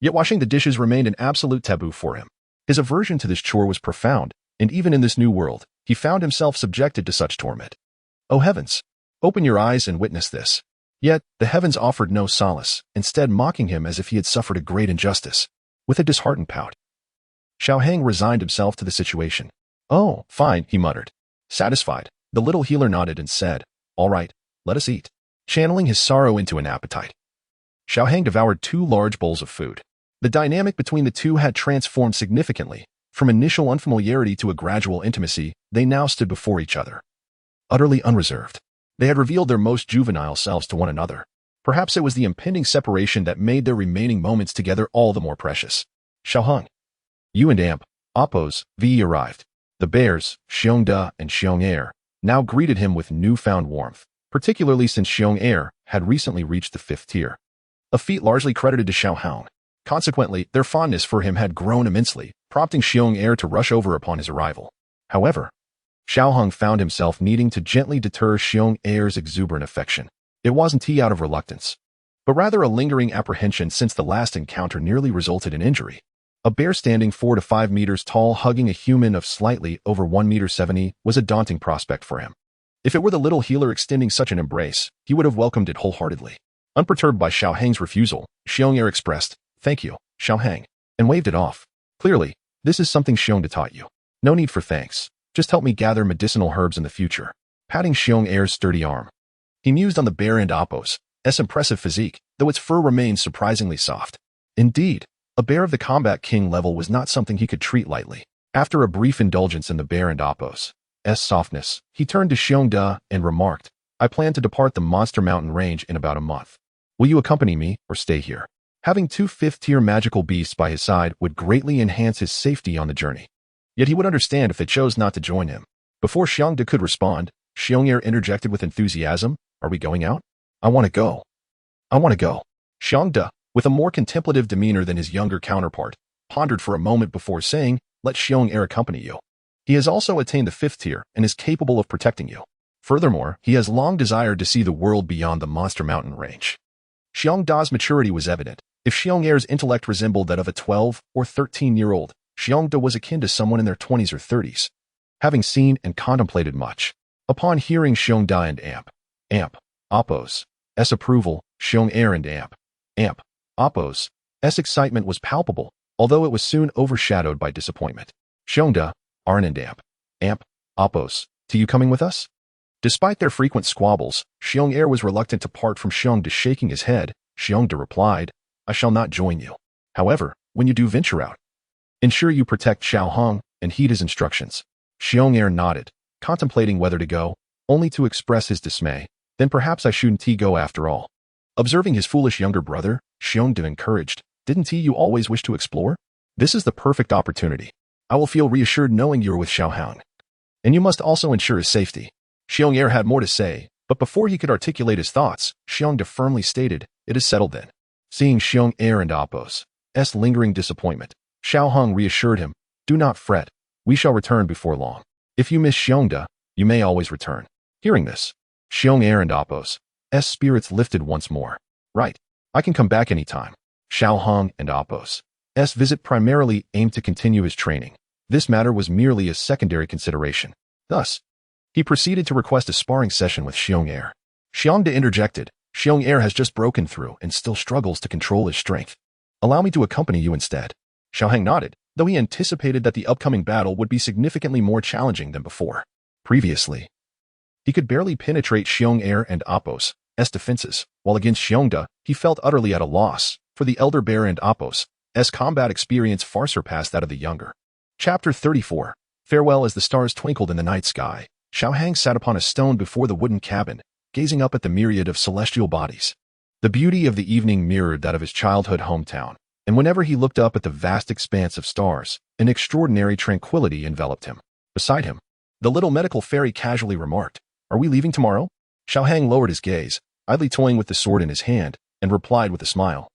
Yet washing the dishes remained an absolute taboo for him. His aversion to this chore was profound, and even in this new world, he found himself subjected to such torment. Oh heavens! Open your eyes and witness this. Yet, the heavens offered no solace, instead mocking him as if he had suffered a great injustice. With a disheartened pout, Xiaohang resigned himself to the situation. "Oh, fine," he muttered. Satisfied, the little healer nodded and said, "All right, let us eat." Channeling his sorrow into an appetite, Xiaohang devoured 2 large bowls of food. The dynamic between the two had transformed significantly. From initial unfamiliarity to a gradual intimacy, they now stood before each other, utterly unreserved. They had revealed their most juvenile selves to one another. Perhaps it was the impending separation that made their remaining moments together all the more precious. "Xiaohang, you and Appos arrived." The bears, Xiongda and Xiong'er, now greeted him with newfound warmth, particularly since Xiong'er had recently reached the 5th tier, a feat largely credited to Xiaohang. Consequently, their fondness for him had grown immensely, prompting Xiong'er to rush over upon his arrival. However, Xiaohang found himself needing to gently deter Xiong'er's exuberant affection. It wasn't out of reluctance, but rather a lingering apprehension since the last encounter nearly resulted in injury. A bear standing 4 to 5 meters tall hugging a human of slightly over 1.70 meters was a daunting prospect for him. If it were the little healer extending such an embrace, he would have welcomed it wholeheartedly. Unperturbed by Xiaohang's refusal, Xiong'er expressed, "Thank you, Xiaohang," and waved it off. Clearly, this is something Xiong'er taught you. No need for thanks. Just help me gather medicinal herbs in the future. Patting Xiong'er's sturdy arm, he mused on the bear and Appos' impressive physique, though its fur remained surprisingly soft. Indeed, a bear of the combat king level was not something he could treat lightly. After a brief indulgence in the bear and Appos' softness, he turned to Xiong'da and remarked, "I plan to depart the Monster Mountain range in about a month. Will you accompany me or stay here?" Having 2 5th-tier magical beasts by his side would greatly enhance his safety on the journey. Yet he would understand if they chose not to join him. Before Xiong'da could respond, Xiong'er interjected with enthusiasm, "Are we going out? I want to go. I want to go." Xiong'da, with a more contemplative demeanor than his younger counterpart, pondered for a moment before saying, "Let Xiong'er accompany you. He has also attained the 5th tier and is capable of protecting you. Furthermore, he has long desired to see the world beyond the Monster Mountain range." Xiong'da's maturity was evident. If Xiong'er's intellect resembled that of a 12 or 13-year-old, Xiong'da was akin to someone in their 20s or 30s, having seen and contemplated much. Upon hearing Xiong'da and Appos' approval, Xiong'er and Appos' excitement was palpable, although it was soon overshadowed by disappointment. "Xiong'da, Arn and Appos, you coming with us?" Despite their frequent squabbles, Xiong'er was reluctant to part from Xiong'da. Shaking his head, Xiong'da replied, "I shall not join you. However, when you do venture out, ensure you protect Xiaohang and heed his instructions." Xiong'er nodded, contemplating whether to go, only to express his dismay. "Then perhaps I shouldn't go after all." Observing his foolish younger brother, Xiong'da encouraged, "Didn't you always wish to explore? This is the perfect opportunity. I will feel reassured knowing you're with Xiaohang. And you must also ensure his safety." Xiong'er had more to say, but before he could articulate his thoughts, Xiong'da firmly stated, "It is settled then." Seeing Xiong'er and Appos' lingering disappointment, Xiaohang reassured him, "Do not fret. We shall return before long. If you miss Xiong'da, you may always return." Hearing this, Xiong'er and Appos' spirits lifted once more. "Right. I can come back any time." Xiaohang and Appos' visit primarily aimed to continue his training. This matter was merely a secondary consideration. Thus, he proceeded to request a sparring session with Xiong'er. Xiong'da interjected, "Xiong'er has just broken through and still struggles to control his strength. Allow me to accompany you instead." Xiaohang nodded, though he anticipated that the upcoming battle would be significantly more challenging than before. Previously, he could barely penetrate Xiong'er and Appos' defenses, while against Xiong'da, he felt utterly at a loss, for the elder bear and Appos' combat experience far surpassed that of the younger. Chapter 34. Farewell. As the stars twinkled in the night sky, Xiao Hang sat upon a stone before the wooden cabin, gazing up at the myriad of celestial bodies. The beauty of the evening mirrored that of his childhood hometown, and whenever he looked up at the vast expanse of stars, an extraordinary tranquility enveloped him. Beside him, the little medical fairy casually remarked, "Are we leaving tomorrow?" Xiao Hang lowered his gaze, idly toying with the sword in his hand, and replied with a smile.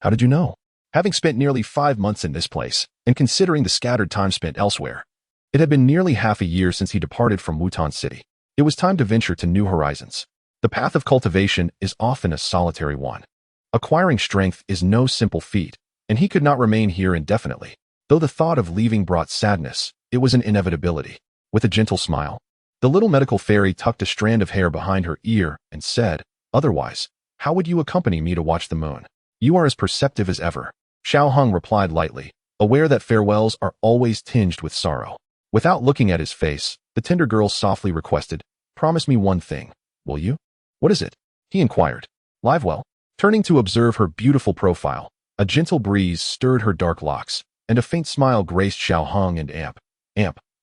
"How did you know?" Having spent nearly 5 months in this place, and considering the scattered time spent elsewhere, it had been nearly half a year since he departed from Wutan City. It was time to venture to new horizons. The path of cultivation is often a solitary one. Acquiring strength is no simple feat, and he could not remain here indefinitely. Though the thought of leaving brought sadness, it was an inevitability. With a gentle smile, the little medical fairy tucked a strand of hair behind her ear and said, "Otherwise, how would you accompany me to watch the moon? You are as perceptive as ever." Xiao Hung replied lightly, aware that farewells are always tinged with sorrow. Without looking at his face, the tender girl softly requested, "Promise me one thing, will you?" "What is it?" he inquired. "Live well." Turning to observe her beautiful profile, a gentle breeze stirred her dark locks, and a faint smile graced Xiao Hung and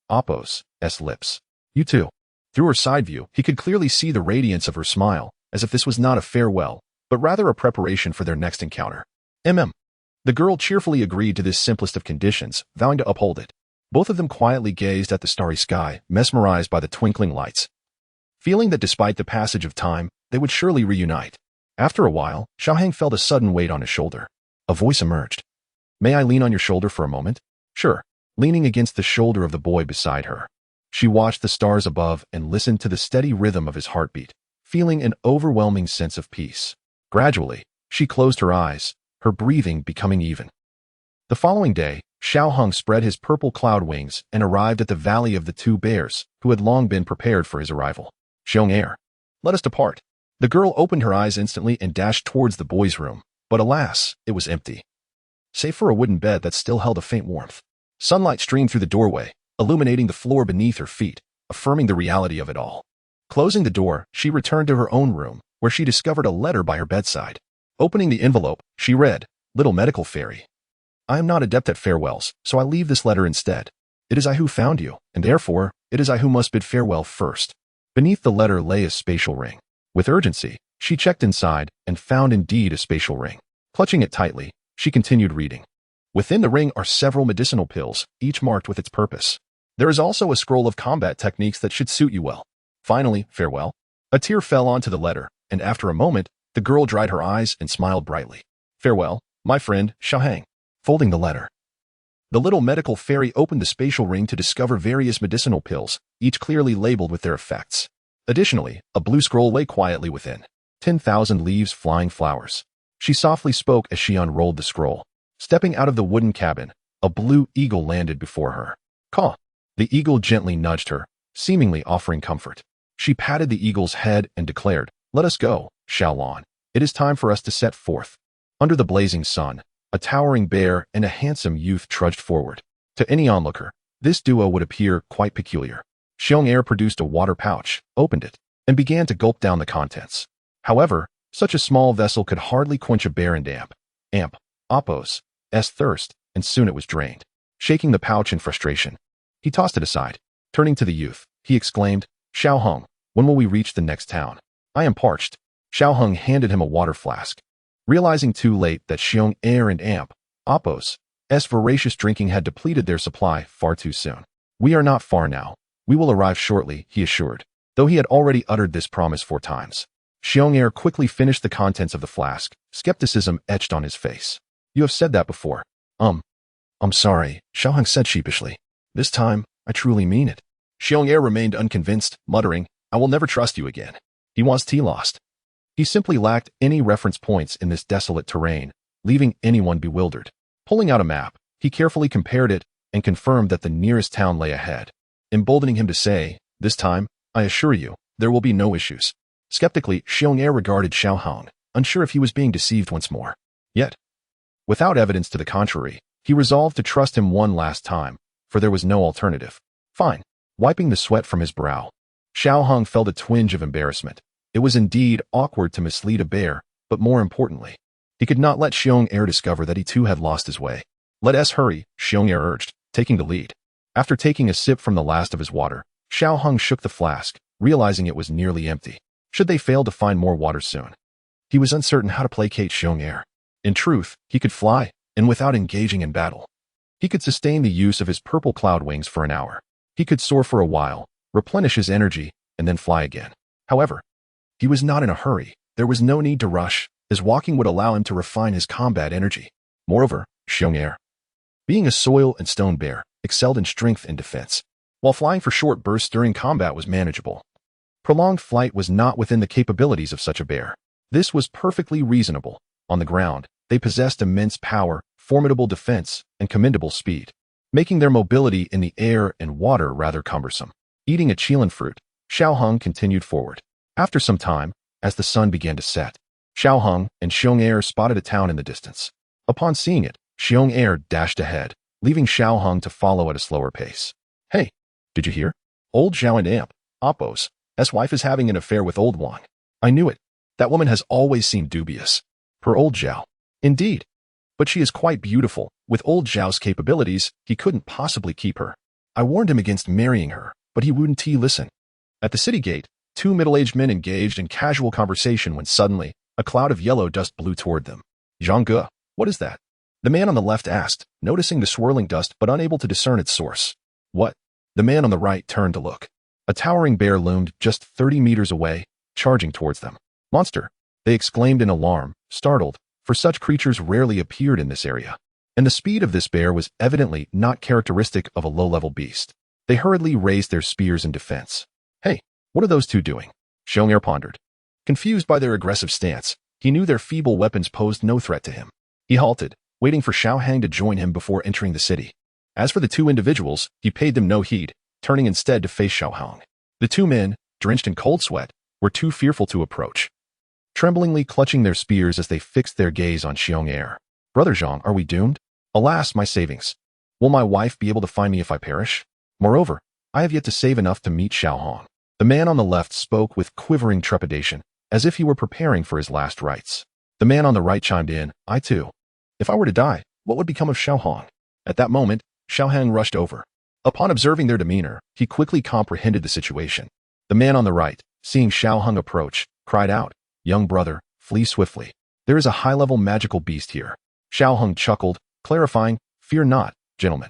Appo's lips. "You too." Through her side view, he could clearly see the radiance of her smile, as if this was not a farewell, but rather a preparation for their next encounter. The girl cheerfully agreed to this simplest of conditions, vowing to uphold it. Both of them quietly gazed at the starry sky, mesmerized by the twinkling lights, feeling that despite the passage of time, they would surely reunite. After a while, Xiao Hang felt a sudden weight on his shoulder. A voice emerged. "May I lean on your shoulder for a moment?" "Sure." Leaning against the shoulder of the boy beside her, she watched the stars above and listened to the steady rhythm of his heartbeat, feeling an overwhelming sense of peace. Gradually, she closed her eyes, her breathing becoming even. The following day, Xiao Hung spread his purple cloud wings and arrived at the Valley of the Two Bears, who had long been prepared for his arrival. "Xiong Air, let us depart." The girl opened her eyes instantly and dashed towards the boy's room, but alas, it was empty, save for a wooden bed that still held a faint warmth. Sunlight streamed through the doorway, illuminating the floor beneath her feet, affirming the reality of it all. Closing the door, she returned to her own room, where she discovered a letter by her bedside. Opening the envelope, she read, "Little medical fairy, I am not adept at farewells, so I leave this letter instead. It is I who found you, and therefore, it is I who must bid farewell first." Beneath the letter lay a spatial ring. With urgency, she checked inside and found indeed a spatial ring. Clutching it tightly, she continued reading. Within the ring are several medicinal pills, each marked with its purpose. There is also a scroll of combat techniques that should suit you well. Finally, farewell. A tear fell onto the letter, and after a moment, the girl dried her eyes and smiled brightly. "Farewell, my friend, Xiao Hang." Folding the letter, the little medical fairy opened the spatial ring to discover various medicinal pills, each clearly labeled with their effects. Additionally, a blue scroll lay quietly within. 10,000 leaves, flying flowers. She softly spoke as she unrolled the scroll. Stepping out of the wooden cabin, a blue eagle landed before her. "Caw." The eagle gently nudged her, seemingly offering comfort. She patted the eagle's head and declared, "Let us go, Xiaolon. It is time for us to set forth." Under the blazing sun, a towering bear and a handsome youth trudged forward. To any onlooker, this duo would appear quite peculiar. Xiong Air produced a water pouch, opened it, and began to gulp down the contents. However, such a small vessel could hardly quench a bear and Appo's thirst, and soon it was drained. Shaking the pouch in frustration, he tossed it aside. Turning to the youth, he exclaimed, "Xiao Hung, when will we reach the next town? I am parched." Xiao Hung handed him a water flask. Realizing too late that Xiong Air and Appo's voracious drinking had depleted their supply far too soon. "We are not far now. We will arrive shortly," he assured, though he had already uttered this promise 4 times. Xiong Air quickly finished the contents of the flask, skepticism etched on his face. "You have said that before." I'm sorry," Xiao Hung said sheepishly. "This time, I truly mean it." Xiong Air remained unconvinced, muttering, "I will never trust you again." He was lost. He simply lacked any reference points in this desolate terrain, leaving anyone bewildered. Pulling out a map, he carefully compared it and confirmed that the nearest town lay ahead, emboldening him to say, "This time, I assure you, there will be no issues." Skeptically, Xiong Air regarded Xiao Hung, unsure if he was being deceived once more. Yet, without evidence to the contrary, he resolved to trust him one last time, for there was no alternative. "Fine." Wiping the sweat from his brow, Xiao Hung felt a twinge of embarrassment. It was indeed awkward to mislead a bear, but more importantly, he could not let Xiong Air discover that he too had lost his way. "Let us hurry," Xiong Air urged, taking the lead. After taking a sip from the last of his water, Xiao Hung shook the flask, realizing it was nearly empty. Should they fail to find more water soon? He was uncertain how to placate Xiong'er. In truth, he could fly, and without engaging in battle. He could sustain the use of his purple cloud wings for an hour. He could soar for a while, replenish his energy, and then fly again. However, he was not in a hurry. There was no need to rush, as walking would allow him to refine his combat energy. Moreover, Xiong'er, being a soil and stone bear, excelled in strength and defense, while flying for short bursts during combat was manageable. Prolonged flight was not within the capabilities of such a bear. This was perfectly reasonable. On the ground, they possessed immense power, formidable defense, and commendable speed, making their mobility in the air and water rather cumbersome. Eating a Qilin fruit, Xiao Hung continued forward. After some time, as the sun began to set, Xiao Hung and Xiong'er spotted a town in the distance. Upon seeing it, Xiong'er dashed ahead, leaving Xiao Hung to follow at a slower pace. Hey, did you hear? Old Zhao and Amp, Appo's wife is having an affair with old Wang. I knew it. That woman has always seemed dubious. Per old Zhao. Indeed. But she is quite beautiful. With old Zhao's capabilities, he couldn't possibly keep her. I warned him against marrying her, but he wouldn't listen. At the city gate, two middle-aged men engaged in casual conversation when suddenly, a cloud of yellow dust blew toward them. Zhang, what is that? The man on the left asked, noticing the swirling dust but unable to discern its source. What? The man on the right turned to look. A towering bear loomed just 30 meters away, charging towards them. Monster! They exclaimed in alarm, startled, for such creatures rarely appeared in this area. And the speed of this bear was evidently not characteristic of a low-level beast. They hurriedly raised their spears in defense. Hey, what are those two doing? Xiong'er pondered. Confused by their aggressive stance, he knew their feeble weapons posed no threat to him. He halted, waiting for Xiao Hang to join him before entering the city. As for the two individuals, he paid them no heed, turning instead to face Xiao Hang. The two men, drenched in cold sweat, were too fearful to approach, tremblingly clutching their spears as they fixed their gaze on Xiong'er. Brother Zhang, are we doomed? Alas, my savings. Will my wife be able to find me if I perish? Moreover, I have yet to save enough to meet Xiao Hang. The man on the left spoke with quivering trepidation, as if he were preparing for his last rites. The man on the right chimed in, I too. If I were to die, what would become of Xiao Hang? At that moment, Xiao Hang rushed over. Upon observing their demeanor, he quickly comprehended the situation. The man on the right, seeing Xiao Hang approach, cried out, Young brother, flee swiftly. There is a high-level magical beast here. Xiao Hang chuckled, clarifying, Fear not, gentlemen.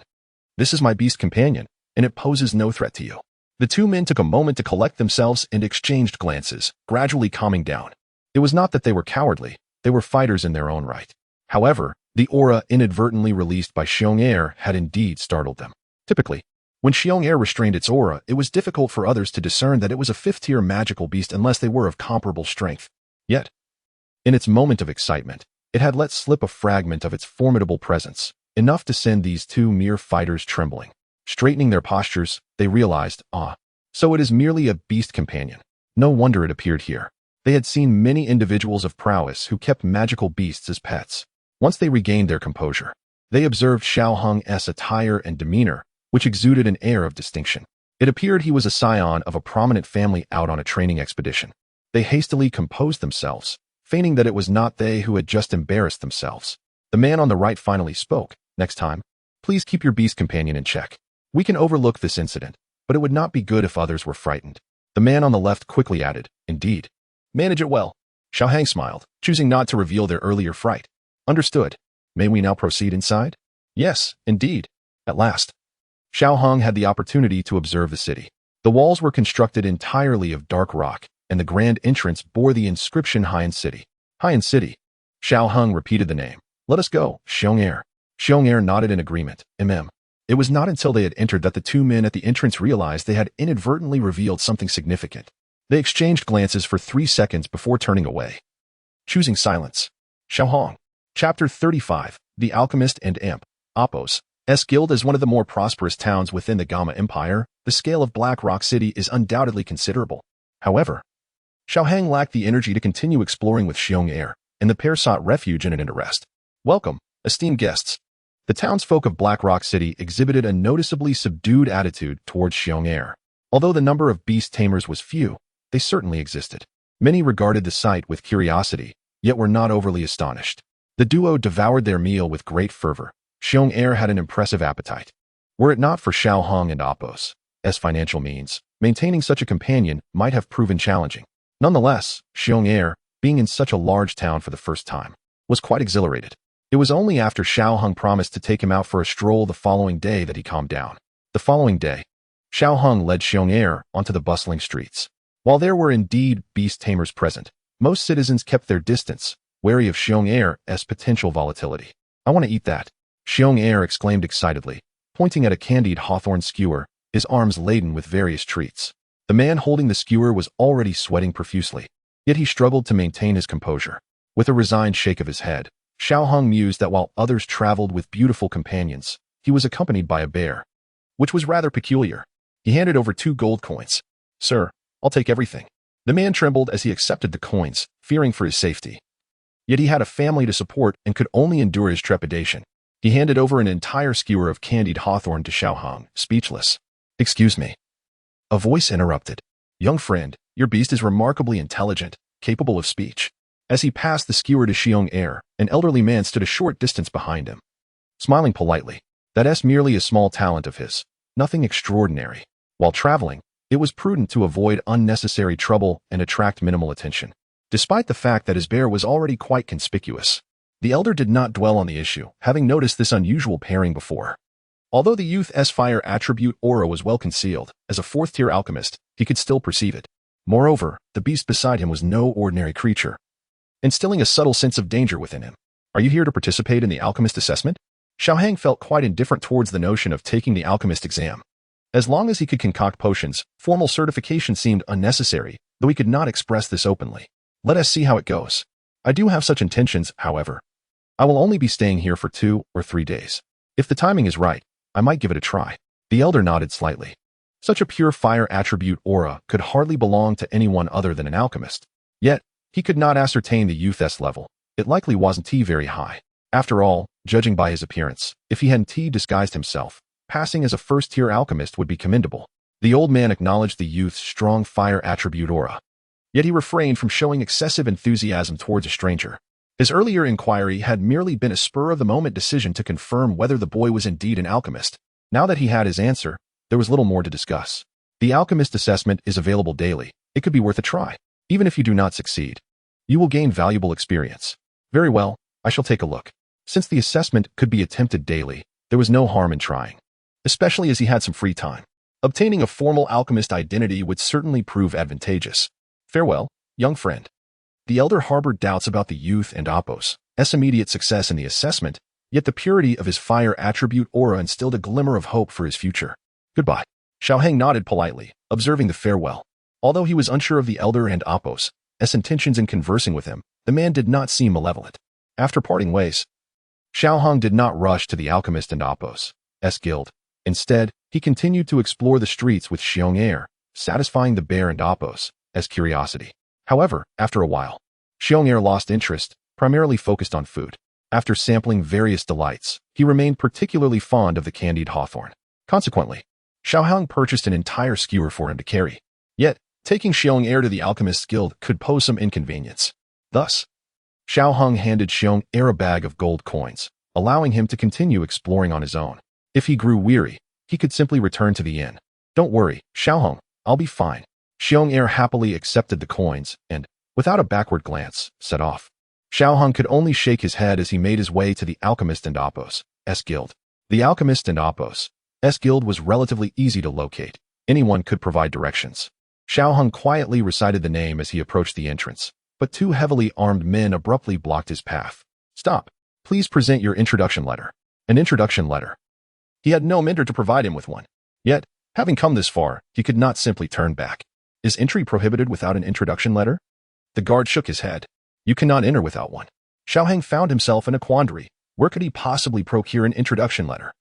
This is my beast companion, and it poses no threat to you. The two men took a moment to collect themselves and exchanged glances, gradually calming down. It was not that they were cowardly, they were fighters in their own right. However, the aura inadvertently released by Xiong'er had indeed startled them. Typically, when Xiong'er restrained its aura, it was difficult for others to discern that it was a fifth-tier magical beast unless they were of comparable strength. Yet, in its moment of excitement, it had let slip a fragment of its formidable presence, enough to send these two mere fighters trembling. Straightening their postures, they realized, so it is merely a beast companion. No wonder it appeared here. They had seen many individuals of prowess who kept magical beasts as pets. Once they regained their composure, they observed Xiao Hang's attire and demeanor, which exuded an air of distinction. It appeared he was a scion of a prominent family out on a training expedition. They hastily composed themselves, feigning that it was not they who had just embarrassed themselves. The man on the right finally spoke. Next time, please keep your beast companion in check. We can overlook this incident, but it would not be good if others were frightened. The man on the left quickly added, Indeed. Manage it well. Xiao Hang smiled, choosing not to reveal their earlier fright. Understood. May we now proceed inside? Yes, indeed. At last, Xiao Hang had the opportunity to observe the city. The walls were constructed entirely of dark rock, and the grand entrance bore the inscription Haiyan City. Haiyan City. Xiao Hang repeated the name. Let us go, Xiong'er. Xiong'er nodded in agreement. It was not until they had entered that the two men at the entrance realized they had inadvertently revealed something significant. They exchanged glances for 3 seconds before turning away. Choosing silence. Xiao Hang. Chapter 35. The Alchemist and Imp. Appo's Guild is one of the more prosperous towns within the Gamma Empire. The scale of Black Rock City is undoubtedly considerable. However, Xiao Hang lacked the energy to continue exploring with Xiong'er, and the pair sought refuge in an rest. Welcome, esteemed guests. The townsfolk of Black Rock City exhibited a noticeably subdued attitude towards Xiong'er. Although the number of beast tamers was few, they certainly existed. Many regarded the sight with curiosity, yet were not overly astonished. The duo devoured their meal with great fervor. Xiong'er had an impressive appetite. Were it not for Xiao Hang and Appo's financial means, maintaining such a companion might have proven challenging. Nonetheless, Xiong, being in such a large town for the first time, was quite exhilarated. It was only after Xiaoheng promised to take him out for a stroll the following day that he calmed down. The following day, Xiaoheng led Xiong onto the bustling streets. While there were indeed beast tamers present, most citizens kept their distance, wary of Xiong's potential volatility. "I want to eat that," Xiong exclaimed excitedly, pointing at a candied hawthorn skewer, his arms laden with various treats. The man holding the skewer was already sweating profusely, yet he struggled to maintain his composure. With a resigned shake of his head, Xiaoheng mused that while others traveled with beautiful companions, he was accompanied by a bear, which was rather peculiar. He handed over 2 gold coins. "Sir, I'll take everything." The man trembled as he accepted the coins, fearing for his safety. Yet he had a family to support and could only endure his trepidation. He handed over an entire skewer of candied hawthorn to Xiaoheng, speechless. "Excuse me." A voice interrupted. "Young friend, your beast is remarkably intelligent, capable of speech." As he passed the skewer to Xiong, an elderly man stood a short distance behind him, smiling politely. "That's merely a small talent of his, nothing extraordinary. While traveling, it was prudent to avoid unnecessary trouble and attract minimal attention." Despite the fact that his bear was already quite conspicuous, the elder did not dwell on the issue, having noticed this unusual pairing before. Although the youth's fire attribute aura was well concealed, as a 4th-tier alchemist, he could still perceive it. Moreover, the beast beside him was no ordinary creature, instilling a subtle sense of danger within him. "Are you here to participate in the alchemist assessment?" Xiaoheng felt quite indifferent towards the notion of taking the alchemist exam. As long as he could concoct potions, formal certification seemed unnecessary, though he could not express this openly. "Let us see how it goes. I do have such intentions, however. I will only be staying here for 2 or 3 days. If the timing is right, I might give it a try." The elder nodded slightly. Such a pure fire attribute aura could hardly belong to anyone other than an alchemist. Yet, he could not ascertain the youth's level. It likely wasn't very high. After all, judging by his appearance, if he hadn't disguised himself, passing as a 1st-tier alchemist would be commendable. The old man acknowledged the youth's strong fire attribute aura. Yet he refrained from showing excessive enthusiasm towards a stranger. His earlier inquiry had merely been a spur-of-the-moment decision to confirm whether the boy was indeed an alchemist. Now that he had his answer, there was little more to discuss. The alchemist assessment is available daily. It could be worth a try. Even if you do not succeed, you will gain valuable experience. "Very well, I shall take a look." Since the assessment could be attempted daily, there was no harm in trying, especially as he had some free time. Obtaining a formal alchemist identity would certainly prove advantageous. "Farewell, young friend." The elder harbored doubts about the youth and Apos' immediate success in the assessment, yet the purity of his fire attribute aura instilled a glimmer of hope for his future. "Goodbye." Xiaoheng nodded politely, observing the farewell. Although he was unsure of the elder and Apos' intentions in conversing with him, the man did not seem malevolent. After parting ways, Xiaoheng did not rush to the alchemist and Apos' guild. Instead, he continued to explore the streets with Xiong, satisfying the bear and Apos' curiosity. However, after a while, Xiong lost interest, primarily focused on food. After sampling various delights, he remained particularly fond of the candied hawthorn. Consequently, Xiaoheng purchased an entire skewer for him to carry. Yet, taking Xiong to the alchemist's guild could pose some inconvenience. Thus, Xiaoheng handed Xiong a bag of gold coins, allowing him to continue exploring on his own. If he grew weary, he could simply return to the inn. "Don't worry, Xiaoheng, I'll be fine." Xiong happily accepted the coins and, without a backward glance, set off. Xiaoheng could only shake his head as he made his way to the alchemist and Apos' guild. The alchemist and Apos' guild was relatively easy to locate. Anyone could provide directions. Xiaoheng quietly recited the name as he approached the entrance, but 2 heavily armed men abruptly blocked his path. "Stop. Please present your introduction letter." An introduction letter. He had no mentor to provide him with one. Yet, having come this far, he could not simply turn back. Is entry prohibited without an introduction letter? The guard shook his head. "You cannot enter without one." Xiaoheng found himself in a quandary. Where could he possibly procure an introduction letter?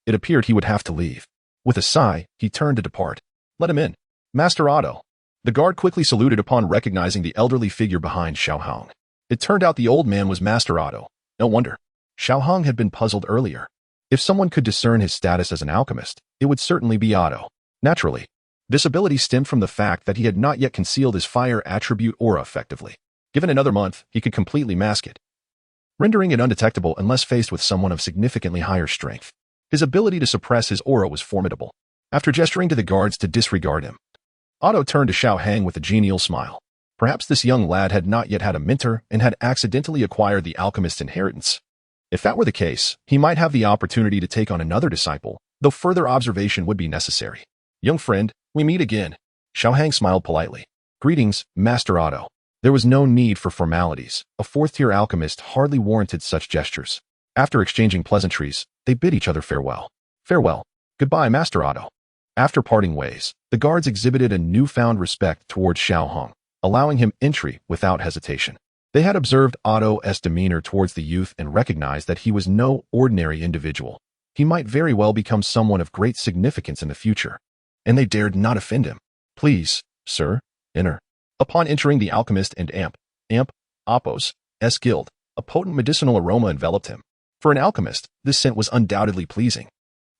It appeared he would have to leave. With a sigh, he turned to depart. "Let him in." "Master Otto." The guard quickly saluted upon recognizing the elderly figure behind Xiaoheng. It turned out the old man was Master Otto. No wonder. Xiaoheng had been puzzled earlier. If someone could discern his status as an alchemist, it would certainly be Otto. Naturally, this ability stemmed from the fact that he had not yet concealed his fire attribute aura effectively. Given another month, he could completely mask it, rendering it undetectable unless faced with someone of significantly higher strength. His ability to suppress his aura was formidable. After gesturing to the guards to disregard him, Otto turned to Xiao Hang with a genial smile. Perhaps this young lad had not yet had a mentor and had accidentally acquired the alchemist's inheritance. If that were the case, he might have the opportunity to take on another disciple, though further observation would be necessary. Young friend, we meet again. Xiao Hang smiled politely. Greetings, Master Otto. There was no need for formalities. A fourth-tier alchemist hardly warranted such gestures. After exchanging pleasantries, they bid each other farewell. Farewell. Goodbye, Master Otto. After parting ways, the guards exhibited a newfound respect towards Xiao Hong, allowing him entry without hesitation. They had observed Otto's demeanor towards the youth and recognized that he was no ordinary individual. He might very well become someone of great significance in the future, and they dared not offend him. Please, sir, enter. Upon entering the alchemist and Apos' guild, a potent medicinal aroma enveloped him. For an alchemist, this scent was undoubtedly pleasing.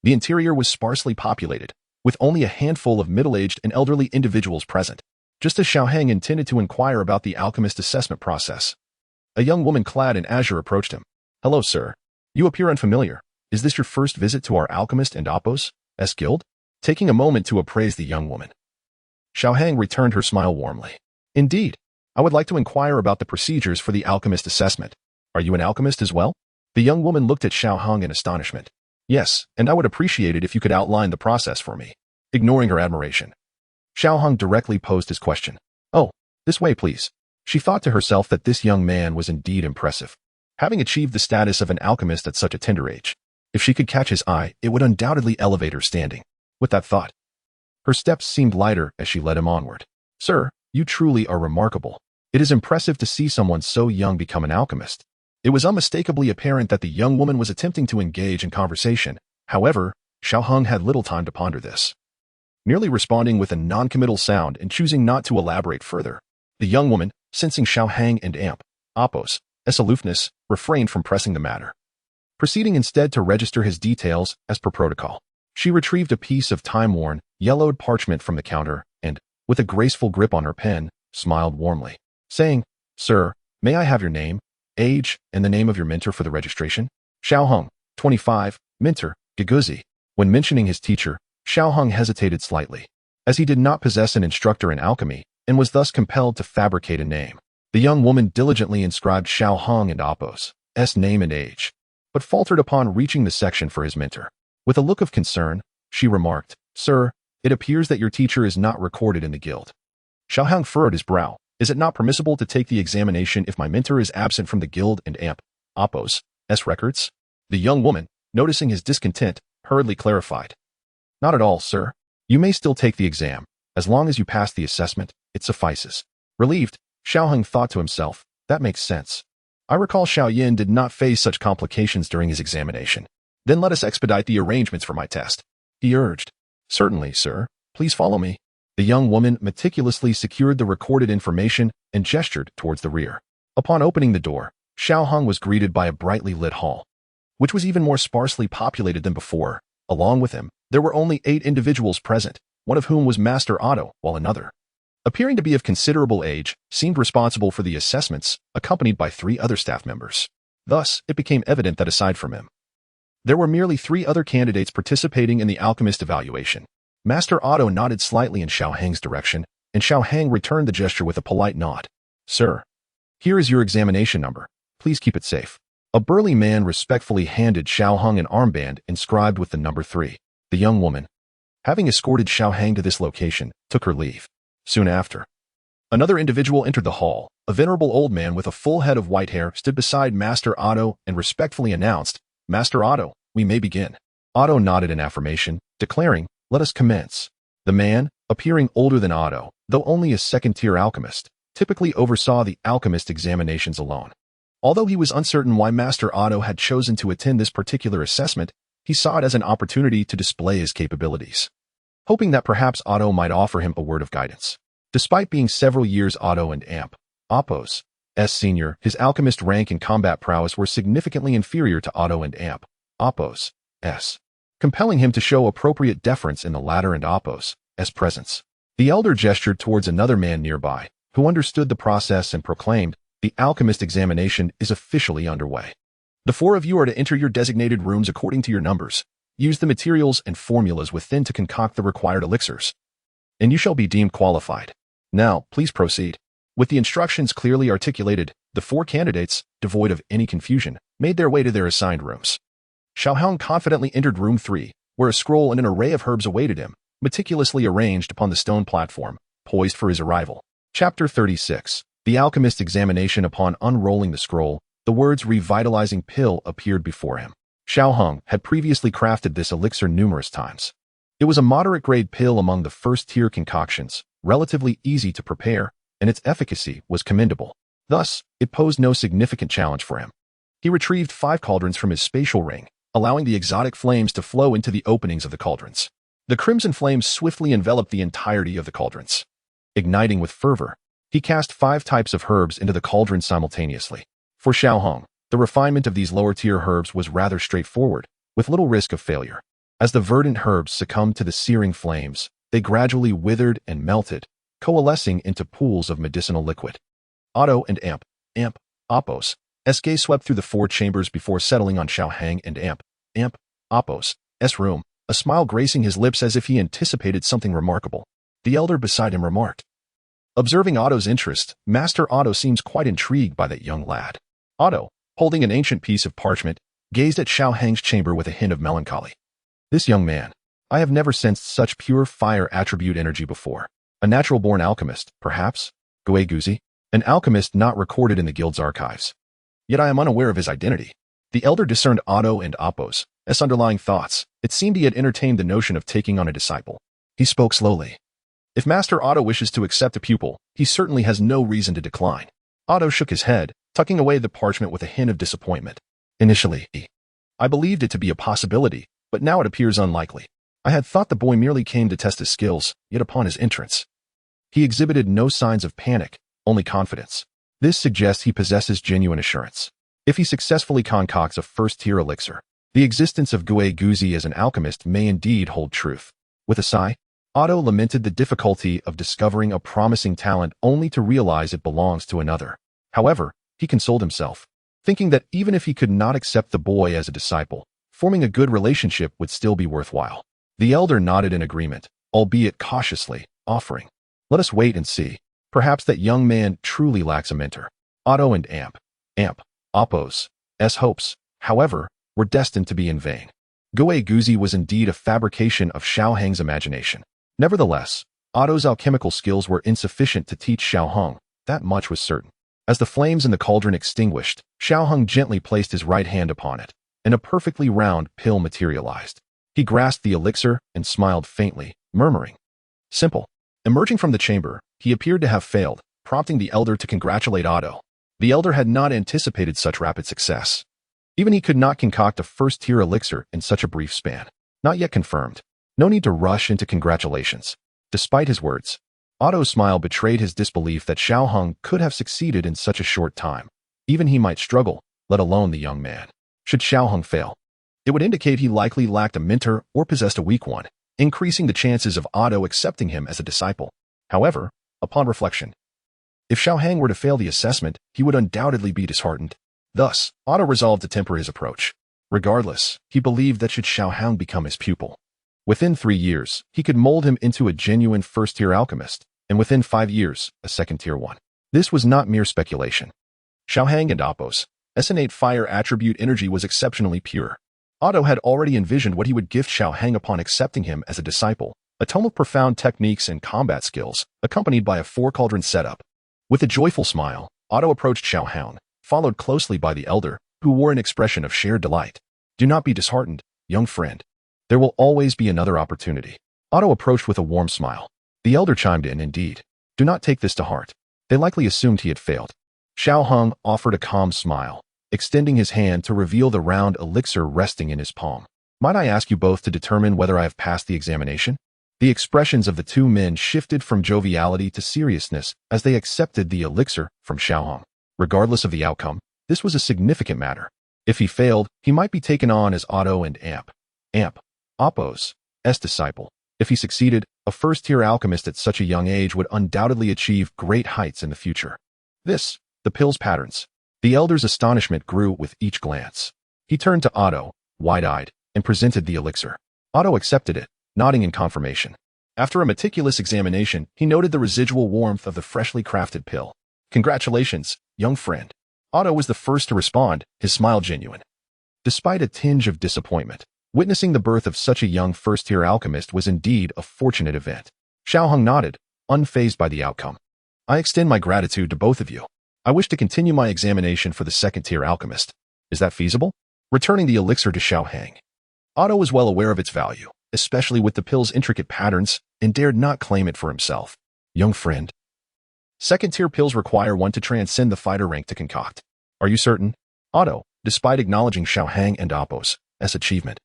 The interior was sparsely populated, with only a handful of middle-aged and elderly individuals present. Just as Xiao Hang intended to inquire about the alchemist assessment process, a young woman clad in azure approached him. Hello, sir. You appear unfamiliar. Is this your first visit to our alchemist and Apos' guild? Taking a moment to appraise the young woman, Xiao Hang returned her smile warmly. Indeed. I would like to inquire about the procedures for the alchemist assessment. Are you an alchemist as well? The young woman looked at Xiao Hang in astonishment. Yes, and I would appreciate it if you could outline the process for me. Ignoring her admiration, Xiao Hang directly posed his question. Oh, this way please. She thought to herself that this young man was indeed impressive, having achieved the status of an alchemist at such a tender age. If she could catch his eye, it would undoubtedly elevate her standing. With that thought, her steps seemed lighter as she led him onward. Sir, you truly are remarkable. It is impressive to see someone so young become an alchemist. It was unmistakably apparent that the young woman was attempting to engage in conversation. However, Xiao Hang had little time to ponder this. Merely responding with a non-committal sound and choosing not to elaborate further, the young woman, sensing Xiao Hang and Apos' aloofness, refrained from pressing the matter, proceeding instead to register his details as per protocol. She retrieved a piece of time-worn, yellowed parchment from the counter and, with a graceful grip on her pen, smiled warmly, saying, Sir, may I have your name, age, and the name of your mentor for the registration? Xiao Hong, 25, mentor, Giguzi. When mentioning his teacher, Xiao Hong hesitated slightly, as he did not possess an instructor in alchemy and was thus compelled to fabricate a name. The young woman diligently inscribed Xiao Hong and Apos' name and age, but faltered upon reaching the section for his mentor. With a look of concern, she remarked, Sir, it appears that your teacher is not recorded in the guild. Xiao Hong furrowed his brow. Is it not permissible to take the examination if my mentor is absent from the guild and Apos' records? The young woman, noticing his discontent, hurriedly clarified. Not at all, sir. You may still take the exam. As long as you pass the assessment, it suffices. Relieved, Xiao Hong thought to himself, that makes sense. I recall Xiao Yin did not face such complications during his examination. Then let us expedite the arrangements for my test, he urged. Certainly, sir. Please follow me. The young woman meticulously secured the recorded information and gestured towards the rear. Upon opening the door, Xiao Hong was greeted by a brightly lit hall, which was even more sparsely populated than before. Along with him, there were only 8 individuals present, one of whom was Master Otto, while another, appearing to be of considerable age, seemed responsible for the assessments, accompanied by 3 other staff members. Thus, it became evident that aside from him, there were merely 3 other candidates participating in the alchemist evaluation. Master Otto nodded slightly in Xiao Hang's direction, and Xiao Hang returned the gesture with a polite nod. Sir, here is your examination number. Please keep it safe. A burly man respectfully handed Xiao Hang an armband inscribed with the number 3. The young woman, having escorted Xiao Hang to this location, took her leave. Soon after, another individual entered the hall. A venerable old man with a full head of white hair stood beside Master Otto and respectfully announced, Master Otto, we may begin. Otto nodded in affirmation, declaring, let us commence. The man, appearing older than Otto, though only a second-tier alchemist, typically oversaw the alchemist examinations alone. Although he was uncertain why Master Otto had chosen to attend this particular assessment, he saw it as an opportunity to display his capabilities, hoping that perhaps Otto might offer him a word of guidance. Despite being several years Otto and Apos' senior, his alchemist rank and combat prowess were significantly inferior to Otto and Apos', compelling him to show appropriate deference in the latter and Apos' presence. The elder gestured towards another man nearby, who understood the process and proclaimed, the alchemist examination is officially underway. The 4 of you are to enter your designated rooms according to your numbers. Use the materials and formulas within to concoct the required elixirs, and you shall be deemed qualified. Now, please proceed. With the instructions clearly articulated, the 4 candidates, devoid of any confusion, made their way to their assigned rooms. Xiao Hong confidently entered room 3, where a scroll and an array of herbs awaited him, meticulously arranged upon the stone platform, poised for his arrival. Chapter 36. The Alchemist's Examination. Upon unrolling the scroll, the words revitalizing pill appeared before him. Xiao Hong had previously crafted this elixir numerous times. It was a moderate-grade pill among the first-tier concoctions, relatively easy to prepare, and its efficacy was commendable. Thus, it posed no significant challenge for him. He retrieved 5 cauldrons from his spatial ring, allowing the exotic flames to flow into the openings of the cauldrons. The crimson flames swiftly enveloped the entirety of the cauldrons. Igniting with fervor, he cast 5 types of herbs into the cauldron simultaneously. For Xiao Hong, the refinement of these lower-tier herbs was rather straightforward, with little risk of failure. As the verdant herbs succumbed to the searing flames, they gradually withered and melted, coalescing into pools of medicinal liquid. Otto and Amp, Oppos, SK swept through the 4 chambers before settling on Xiao Hang and Amp, Oppos, room, a smile gracing his lips as if he anticipated something remarkable. The elder beside him remarked. Observing Otto's interest, Master Otto seems quite intrigued by that young lad. Otto, holding an ancient piece of parchment, gazed at Xiao Hang's chamber with a hint of melancholy. This young man, I have never sensed such pure fire attribute energy before. A natural-born alchemist, perhaps? Dou Qi, an alchemist not recorded in the guild's archives. Yet I am unaware of his identity. The elder discerned Otto and Oppos' underlying thoughts. It seemed he had entertained the notion of taking on a disciple. He spoke slowly. If Master Otto wishes to accept a pupil, he certainly has no reason to decline. Otto shook his head, tucking away the parchment with a hint of disappointment. Initially, I believed it to be a possibility, but now it appears unlikely. I had thought the boy merely came to test his skills, yet upon his entrance, he exhibited no signs of panic, only confidence. This suggests he possesses genuine assurance. If he successfully concocts a first-tier elixir, the existence of Dou Qi as an alchemist may indeed hold truth. With a sigh, Otto lamented the difficulty of discovering a promising talent only to realize it belongs to another. However, he consoled himself, thinking that even if he could not accept the boy as a disciple, forming a good relationship would still be worthwhile. The elder nodded in agreement, albeit cautiously, offering, "Let us wait and see. Perhaps that young man truly lacks a mentor." Otto and Amp, Oppos' hopes, however, were destined to be in vain. Dou Qi was indeed a fabrication of Xiao Hang's imagination. Nevertheless, Otto's alchemical skills were insufficient to teach Xiao Hong, that much was certain. As the flames in the cauldron extinguished, Xiao Hong gently placed his right hand upon it, and a perfectly round pill materialized. He grasped the elixir and smiled faintly, murmuring, "Simple." Emerging from the chamber, he appeared to have failed, prompting the elder to congratulate Otto. The elder had not anticipated such rapid success. Even he could not concoct a first-tier elixir in such a brief span. Not yet confirmed. No need to rush into congratulations. Despite his words, Otto's smile betrayed his disbelief that Xiao Hong could have succeeded in such a short time. Even he might struggle, let alone the young man. Should Xiao Hong fail, it would indicate he likely lacked a mentor or possessed a weak one, increasing the chances of Otto accepting him as a disciple. However, upon reflection, if Xiao Hang were to fail the assessment, he would undoubtedly be disheartened. Thus, Otto resolved to temper his approach. Regardless, he believed that should Xiao Hang become his pupil, within 3 years, he could mold him into a genuine first-tier alchemist, and within 5 years, a second-tier one. This was not mere speculation. Xiao Hang and Oppos' innate fire attribute energy was exceptionally pure. Otto had already envisioned what he would gift Xiao Hang upon accepting him as a disciple, a tome of profound techniques and combat skills, accompanied by a 4-cauldron setup. With a joyful smile, Otto approached Xiao Hang, followed closely by the elder, who wore an expression of shared delight. "Do not be disheartened, young friend. There will always be another opportunity." Otto approached with a warm smile. The elder chimed in, "Indeed. Do not take this to heart." They likely assumed he had failed. Xiao Hong offered a calm smile, extending his hand to reveal the round elixir resting in his palm. "Might I ask you both to determine whether I have passed the examination?" The expressions of the 2 men shifted from joviality to seriousness as they accepted the elixir from Xiao Hong. Regardless of the outcome, this was a significant matter. If he failed, he might be taken on as Otto and Amp, Oppos' disciple. If he succeeded, a first-tier alchemist at such a young age would undoubtedly achieve great heights in the future. The pill's patterns. The elder's astonishment grew with each glance. He turned to Otto, wide-eyed, and presented the elixir. Otto accepted it, nodding in confirmation. After a meticulous examination, he noted the residual warmth of the freshly crafted pill. Congratulations, young friend. Otto was the first to respond, his smile genuine. Despite a tinge of disappointment, witnessing the birth of such a young first-tier alchemist was indeed a fortunate event. Xiaohong nodded, unfazed by the outcome. I extend my gratitude to both of you. I wish to continue my examination for the second-tier alchemist. Is that feasible? Returning the elixir to Xiaohong. Otto was well aware of its value, especially with the pill's intricate patterns, and dared not claim it for himself. Young friend. Second-tier pills require one to transcend the fighter rank to concoct. Are you certain? Otto, despite acknowledging Xiaohong and Oppo's achievement,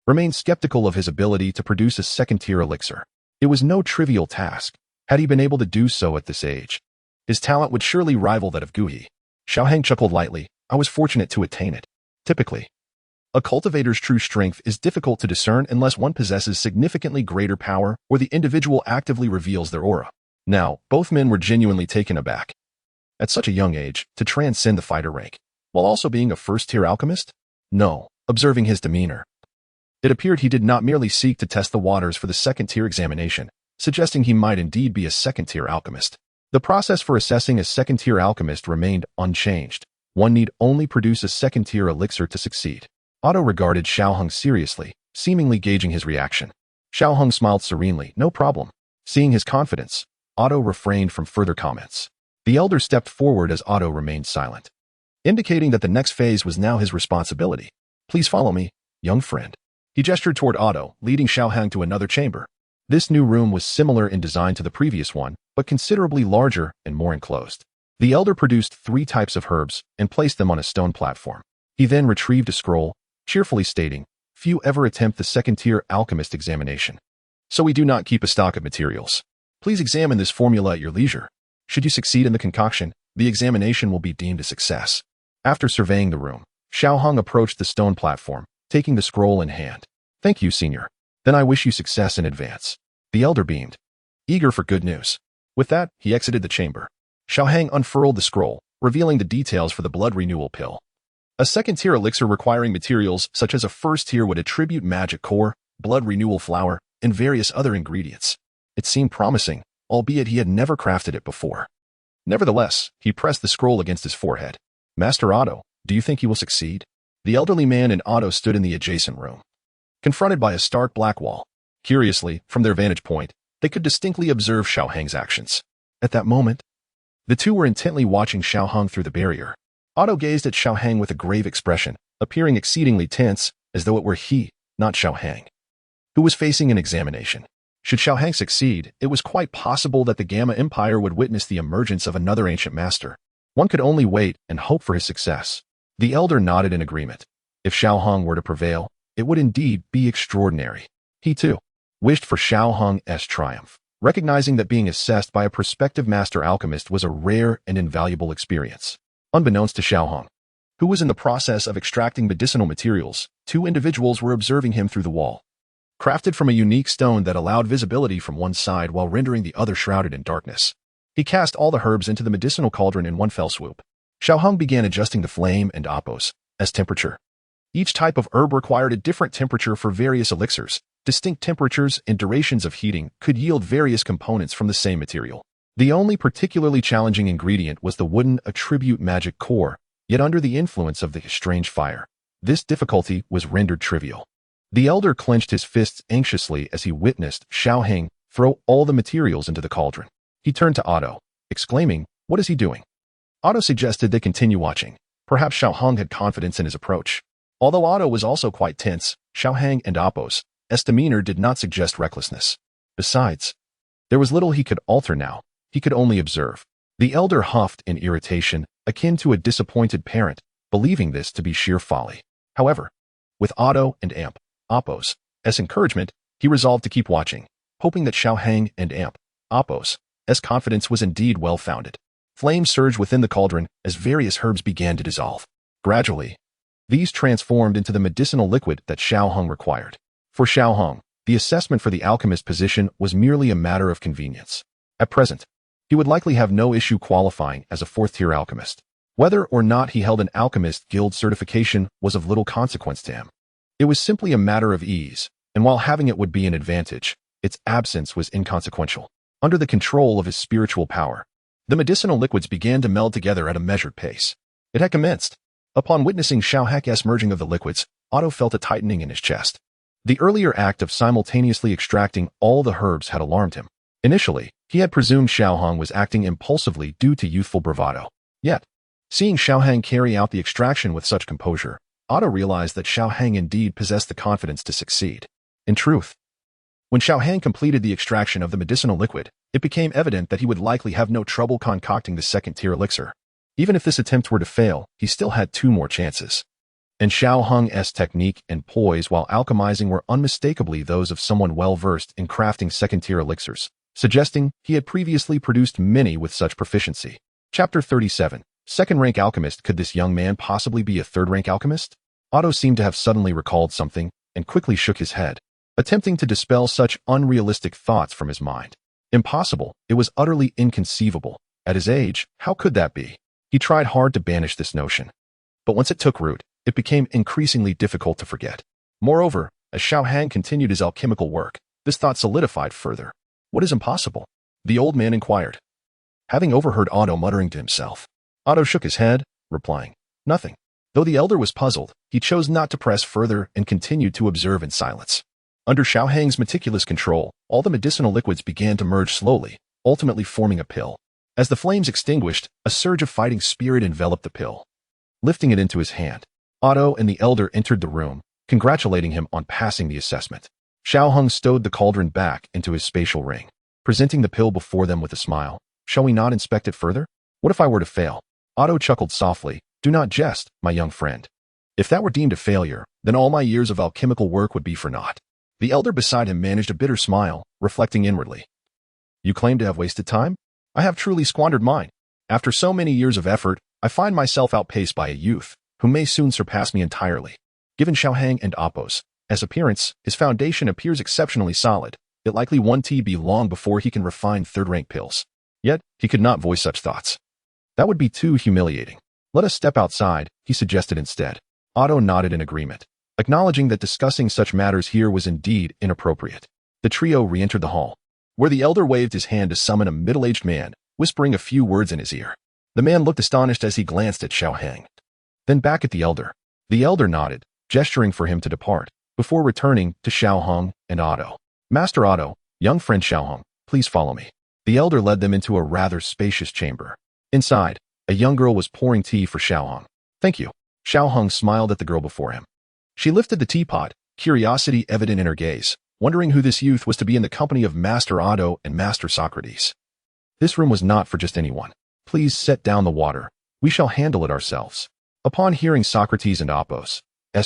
remained skeptical of his ability to produce a second-tier elixir. It was no trivial task. Had he been able to do so at this age, his talent would surely rival that of Dou Qi. Xiaohong chuckled lightly. I was fortunate to attain it. Typically, a cultivator's true strength is difficult to discern unless one possesses significantly greater power or the individual actively reveals their aura. Now, both men were genuinely taken aback. At such a young age, to transcend the fighter rank, while also being a first-tier alchemist? No, observing his demeanor. It appeared he did not merely seek to test the waters for the second-tier examination, suggesting he might indeed be a second-tier alchemist. The process for assessing a second-tier alchemist remained unchanged. One need only produce a second-tier elixir to succeed. Otto regarded Xiaohong seriously, seemingly gauging his reaction. Xiaohong smiled serenely. No problem. Seeing his confidence, Otto refrained from further comments. The elder stepped forward as Otto remained silent, indicating that the next phase was now his responsibility. Please follow me, young friend. He gestured toward Otto, leading Xiaohong to another chamber. This new room was similar in design to the previous one, but considerably larger and more enclosed. The elder produced 3 types of herbs and placed them on a stone platform. He then retrieved a scroll, cheerfully stating, few ever attempt the second-tier alchemist examination. So we do not keep a stock of materials. Please examine this formula at your leisure. Should you succeed in the concoction, the examination will be deemed a success. After surveying the room, Xiaohong approached the stone platform, taking the scroll in hand. Thank you, senior. Then I wish you success in advance. The elder beamed, eager for good news. With that, he exited the chamber. Xiaohong unfurled the scroll, revealing the details for the blood renewal pill. A second-tier elixir requiring materials such as a first-tier would attribute magic core, blood renewal flower, and various other ingredients. It seemed promising, albeit he had never crafted it before. Nevertheless, he pressed the scroll against his forehead. Master Otto, do you think he will succeed? The elderly man and Otto stood in the adjacent room, confronted by a stark black wall. Curiously, from their vantage point, they could distinctly observe Xiaohong's actions. At that moment, the two were intently watching Xiaohong through the barrier. Otto gazed at Xiaohong with a grave expression, appearing exceedingly tense, as though it were he, not Xiaohong, who was facing an examination. Should Xiaohong succeed, it was quite possible that the Gamma Empire would witness the emergence of another ancient master. One could only wait and hope for his success. The elder nodded in agreement. If Xiaohong were to prevail, it would indeed be extraordinary. He, too, wished for Xiaohong's triumph, recognizing that being assessed by a prospective master alchemist was a rare and invaluable experience. Unbeknownst to Xiaohong, who was in the process of extracting medicinal materials, 2 individuals were observing him through the wall. Crafted from a unique stone that allowed visibility from one side while rendering the other shrouded in darkness. He cast all the herbs into the medicinal cauldron in one fell swoop. Xiaohong began adjusting the flame and Oppo's temperature. Each type of herb required a different temperature for various elixirs. Distinct temperatures and durations of heating could yield various components from the same material. The only particularly challenging ingredient was the wooden attribute magic core, yet under the influence of the strange fire, this difficulty was rendered trivial. The elder clenched his fists anxiously as he witnessed Xiaohong throw all the materials into the cauldron. He turned to Otto, exclaiming, "What is he doing?" Otto suggested they continue watching. Perhaps Xiaohong had confidence in his approach. Although Otto was also quite tense, Xiaohong and Oppo's demeanor did not suggest recklessness. Besides, there was little he could alter now. He could only observe. The elder huffed in irritation, akin to a disappointed parent, believing this to be sheer folly. However, with Otto and Oppo's encouragement, he resolved to keep watching, hoping that Xiaohong and Oppo's confidence was indeed well-founded. Flames surged within the cauldron as various herbs began to dissolve. Gradually, these transformed into the medicinal liquid that Xiaohong required. For Xiaohong, the assessment for the alchemist position was merely a matter of convenience. At present, he would likely have no issue qualifying as a 4th-tier alchemist. Whether or not he held an alchemist guild certification was of little consequence to him. It was simply a matter of ease, and while having it would be an advantage, its absence was inconsequential. Under the control of his spiritual power, the medicinal liquids began to meld together at a measured pace. It had commenced. Upon witnessing Xiao Heng's merging of the liquids, Otto felt a tightening in his chest. The earlier act of simultaneously extracting all the herbs had alarmed him. Initially, he had presumed Xiao Heng was acting impulsively due to youthful bravado. Yet, seeing Xiao Heng carry out the extraction with such composure, Otto realized that Xiao Heng indeed possessed the confidence to succeed. In truth, when Xiao Heng completed the extraction of the medicinal liquid, it became evident that he would likely have no trouble concocting the second-tier elixir. Even if this attempt were to fail, he still had 2 more chances. And Xiao Heng's technique and poise while alchemizing were unmistakably those of someone well-versed in crafting second-tier elixirs, suggesting he had previously produced many with such proficiency. Chapter 37. Second-rank alchemist. Could this young man possibly be a third-rank alchemist? Otto seemed to have suddenly recalled something and quickly shook his head, attempting to dispel such unrealistic thoughts from his mind. Impossible. It was utterly inconceivable. At his age, how could that be? He tried hard to banish this notion. But once it took root, it became increasingly difficult to forget. Moreover, as Xiao Heng continued his alchemical work, this thought solidified further. What is impossible? The old man inquired, having overheard Otto muttering to himself. Otto shook his head, replying, nothing. Though the elder was puzzled, he chose not to press further and continued to observe in silence. Under Xiao Heng's meticulous control, all the medicinal liquids began to merge slowly, ultimately forming a pill. As the flames extinguished, a surge of fighting spirit enveloped the pill. Lifting it into his hand, Otto and the elder entered the room, congratulating him on passing the assessment. Xiao Heng stowed the cauldron back into his spatial ring, presenting the pill before them with a smile. Shall we not inspect it further? What if I were to fail? Otto chuckled softly. Do not jest, my young friend. If that were deemed a failure, then all my years of alchemical work would be for naught. The elder beside him managed a bitter smile, reflecting inwardly. You claim to have wasted time? I have truly squandered mine. After so many years of effort, I find myself outpaced by a youth, who may soon surpass me entirely. Given Xiao Heng and Otto's appearance, his foundation appears exceptionally solid. It likely won't be long before he can refine third-rank pills. Yet, he could not voice such thoughts. That would be too humiliating. Let us step outside, he suggested instead. Otto nodded in agreement, acknowledging that discussing such matters here was indeed inappropriate. The trio re-entered the hall, where the elder waved his hand to summon a middle-aged man, whispering a few words in his ear. The man looked astonished as he glanced at Xiao Heng. Then back at the elder. The elder nodded, gesturing for him to depart, before returning to Xiao Heng and Otto. Master Otto, young friend Xiao Heng, please follow me. The elder led them into a rather spacious chamber. Inside, a young girl was pouring tea for Xiao Heng. Thank you. Xiao Heng smiled at the girl before him. She lifted the teapot, curiosity evident in her gaze, wondering who this youth was to be in the company of Master Otto and Master Socrates. This room was not for just anyone. Please set down the water. We shall handle it ourselves. Upon hearing Socrates and Otto's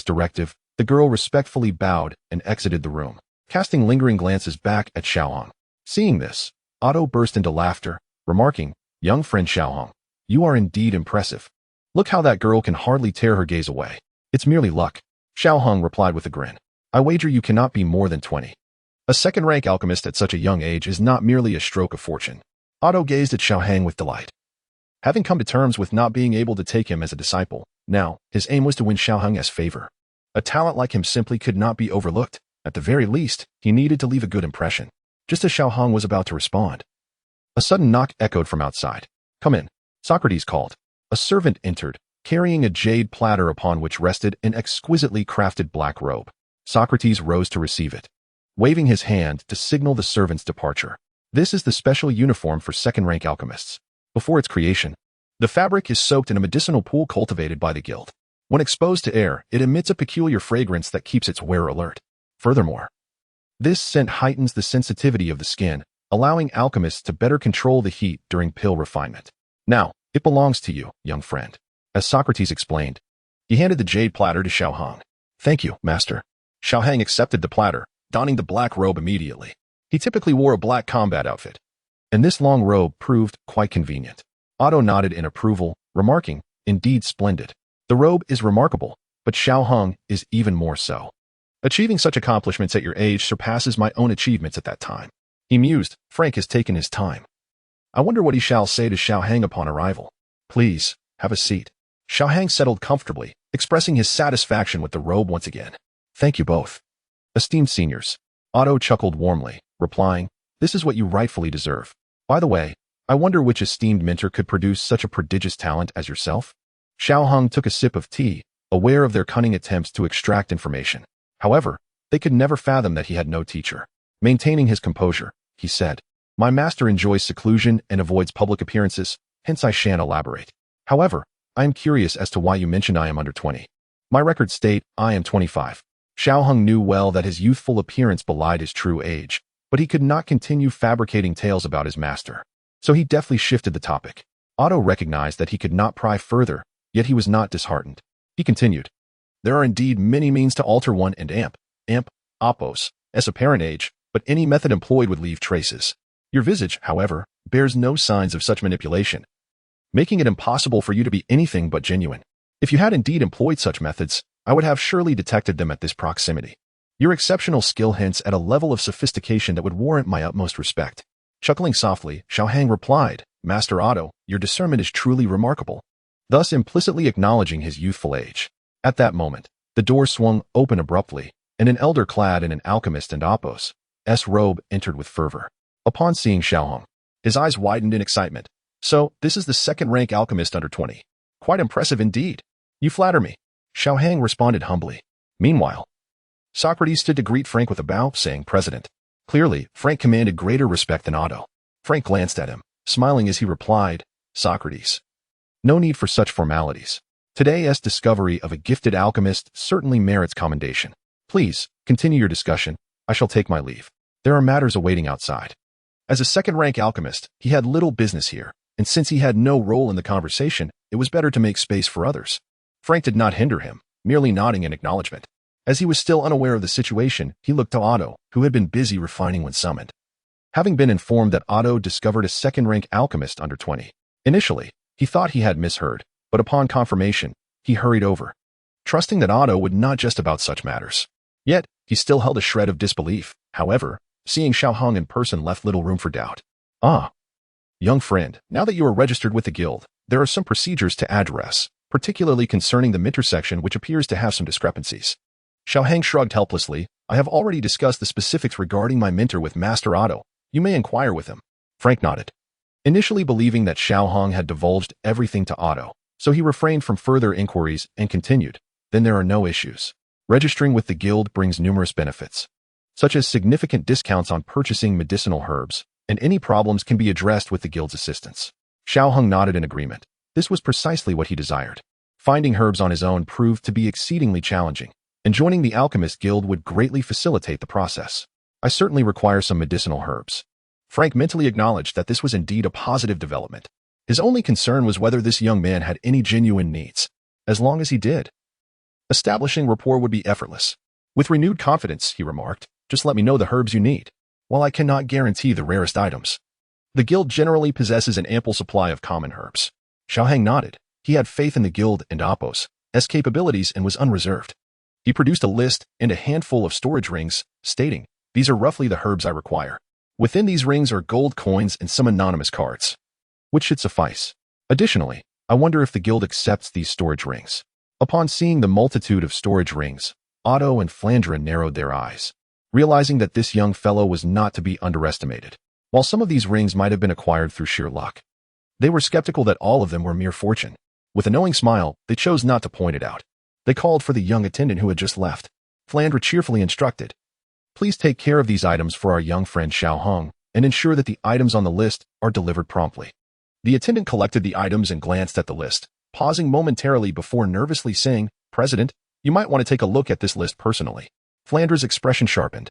directive, the girl respectfully bowed and exited the room, casting lingering glances back at Xiao Heng. Seeing this, Otto burst into laughter, remarking, young friend Xiao Heng, you are indeed impressive. Look how that girl can hardly tear her gaze away. It's merely luck. Xiao Heng replied with a grin. I wager you cannot be more than 20. A second-rank alchemist at such a young age is not merely a stroke of fortune. Otto gazed at Xiao Heng with delight. Having come to terms with not being able to take him as a disciple, now, his aim was to win Xiao Heng's favor. A talent like him simply could not be overlooked. At the very least, he needed to leave a good impression. Just as Xiao Heng was about to respond, a sudden knock echoed from outside. Come in, Socrates called. A servant entered, carrying a jade platter upon which rested an exquisitely crafted black robe. Socrates rose to receive it, waving his hand to signal the servant's departure. This is the special uniform for second-rank alchemists. Before its creation, the fabric is soaked in a medicinal pool cultivated by the guild. When exposed to air, it emits a peculiar fragrance that keeps its wearer alert. Furthermore, this scent heightens the sensitivity of the skin, allowing alchemists to better control the heat during pill refinement. Now, it belongs to you, young friend. As Socrates explained, he handed the jade platter to Xiao Heng. Thank you, master. Xiao Heng accepted the platter, donning the black robe immediately. He typically wore a black combat outfit, and this long robe proved quite convenient. Otto nodded in approval, remarking, indeed splendid. The robe is remarkable, but Xiao Heng is even more so. Achieving such accomplishments at your age surpasses my own achievements at that time. He mused. Frank has taken his time. I wonder what he shall say to Xiao Heng upon arrival. Please, have a seat. Xiao Heng settled comfortably, expressing his satisfaction with the robe once again. Thank you both. Esteemed seniors. Otto chuckled warmly, replying, "This is what you rightfully deserve. By the way, I wonder which esteemed mentor could produce such a prodigious talent as yourself?" Xiao Hong took a sip of tea, aware of their cunning attempts to extract information. However, they could never fathom that he had no teacher. Maintaining his composure, he said, "My master enjoys seclusion and avoids public appearances, hence I shan't elaborate. However, I am curious as to why you mentioned I am under 20. My records state I am 25. Xiao Hong knew well that his youthful appearance belied his true age, but he could not continue fabricating tales about his master. So he deftly shifted the topic. Otto recognized that he could not pry further, yet he was not disheartened. He continued, "There are indeed many means to alter one and oppose, as apparent age, but any method employed would leave traces. Your visage, however, bears no signs of such manipulation, making it impossible for you to be anything but genuine. If you had indeed employed such methods, I would have surely detected them at this proximity. Your exceptional skill hints at a level of sophistication that would warrant my utmost respect." Chuckling softly, Xiao Hang replied, "Master Otto, your discernment is truly remarkable," thus implicitly acknowledging his youthful age. At that moment, the door swung open abruptly, and an elder clad in an alchemist and Oppo's robe entered with fervor. Upon seeing Xiao Hong, his eyes widened in excitement. "So, this is the second-rank alchemist under 20. Quite impressive indeed. You flatter me." Xiao Hang responded humbly. Meanwhile, Socrates stood to greet Frank with a bow, saying, "President." Clearly, Frank commanded greater respect than Otto. Frank glanced at him, smiling as he replied, "Socrates. No need for such formalities. Today's discovery of a gifted alchemist certainly merits commendation. Please, continue your discussion. I shall take my leave. There are matters awaiting outside." As a second-rank alchemist, he had little business here, and since he had no role in the conversation, it was better to make space for others. Frank did not hinder him, merely nodding in acknowledgement. As he was still unaware of the situation, he looked to Otto, who had been busy refining when summoned. Having been informed that Otto discovered a second-rank alchemist under 20, initially, he thought he had misheard, but upon confirmation, he hurried over, trusting that Otto would not jest about such matters. Yet, he still held a shred of disbelief. However, seeing Xiao Hong in person left little room for doubt. "Ah, young friend, now that you are registered with the guild, there are some procedures to address, particularly concerning the mentor section, which appears to have some discrepancies." Xiao Hang shrugged helplessly. "I have already discussed the specifics regarding my mentor with Master Otto. You may inquire with him." Frank nodded, initially believing that Xiao Hong had divulged everything to Otto, so he refrained from further inquiries and continued, "Then there are no issues. Registering with the guild brings numerous benefits, such as significant discounts on purchasing medicinal herbs, and any problems can be addressed with the guild's assistance." Xiao Hong nodded in agreement. This was precisely what he desired. Finding herbs on his own proved to be exceedingly challenging, and joining the Alchemist Guild would greatly facilitate the process. "I certainly require some medicinal herbs." Frank mentally acknowledged that this was indeed a positive development. His only concern was whether this young man had any genuine needs. As long as he did, establishing rapport would be effortless. With renewed confidence, he remarked, "Just let me know the herbs you need. While I cannot guarantee the rarest items, the guild generally possesses an ample supply of common herbs." Xiao Hang nodded. He had faith in the guild and Oppo's capabilities and was unreserved. He produced a list and a handful of storage rings, stating, "These are roughly the herbs I require. Within these rings are gold coins and some anonymous cards, which should suffice. Additionally, I wonder if the guild accepts these storage rings." Upon seeing the multitude of storage rings, Otto and Flandre narrowed their eyes, realizing that this young fellow was not to be underestimated. While some of these rings might have been acquired through sheer luck, they were skeptical that all of them were mere fortune. With a knowing smile, they chose not to point it out. They called for the young attendant who had just left. Flandre cheerfully instructed, "Please take care of these items for our young friend Xiao Hong, and ensure that the items on the list are delivered promptly." The attendant collected the items and glanced at the list, pausing momentarily before nervously saying, "President, you might want to take a look at this list personally." Flandre's expression sharpened.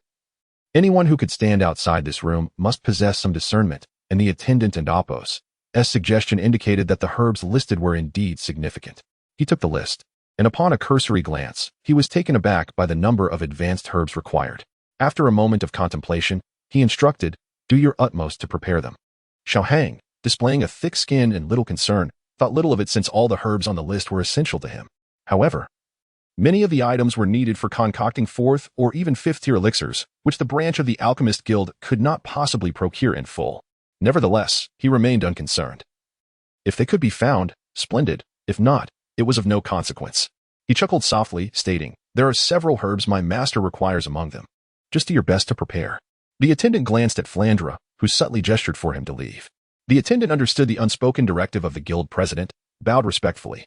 Anyone who could stand outside this room must possess some discernment, and the attendant and Oppo's suggestion indicated that the herbs listed were indeed significant. He took the list, and upon a cursory glance, he was taken aback by the number of advanced herbs required. After a moment of contemplation, he instructed, "Do your utmost to prepare them." Xiao Hang, displaying a thick skin and little concern, thought little of it since all the herbs on the list were essential to him. However, many of the items were needed for concocting 4th or even 5th-tier elixirs, which the branch of the Alchemist Guild could not possibly procure in full. Nevertheless, he remained unconcerned. If they could be found, splendid. If not, it was of no consequence. He chuckled softly, stating, There are several herbs my master requires among them. Just do your best to prepare. The attendant glanced at Flandre, who subtly gestured for him to leave. The attendant understood the unspoken directive of the guild president, bowed respectfully,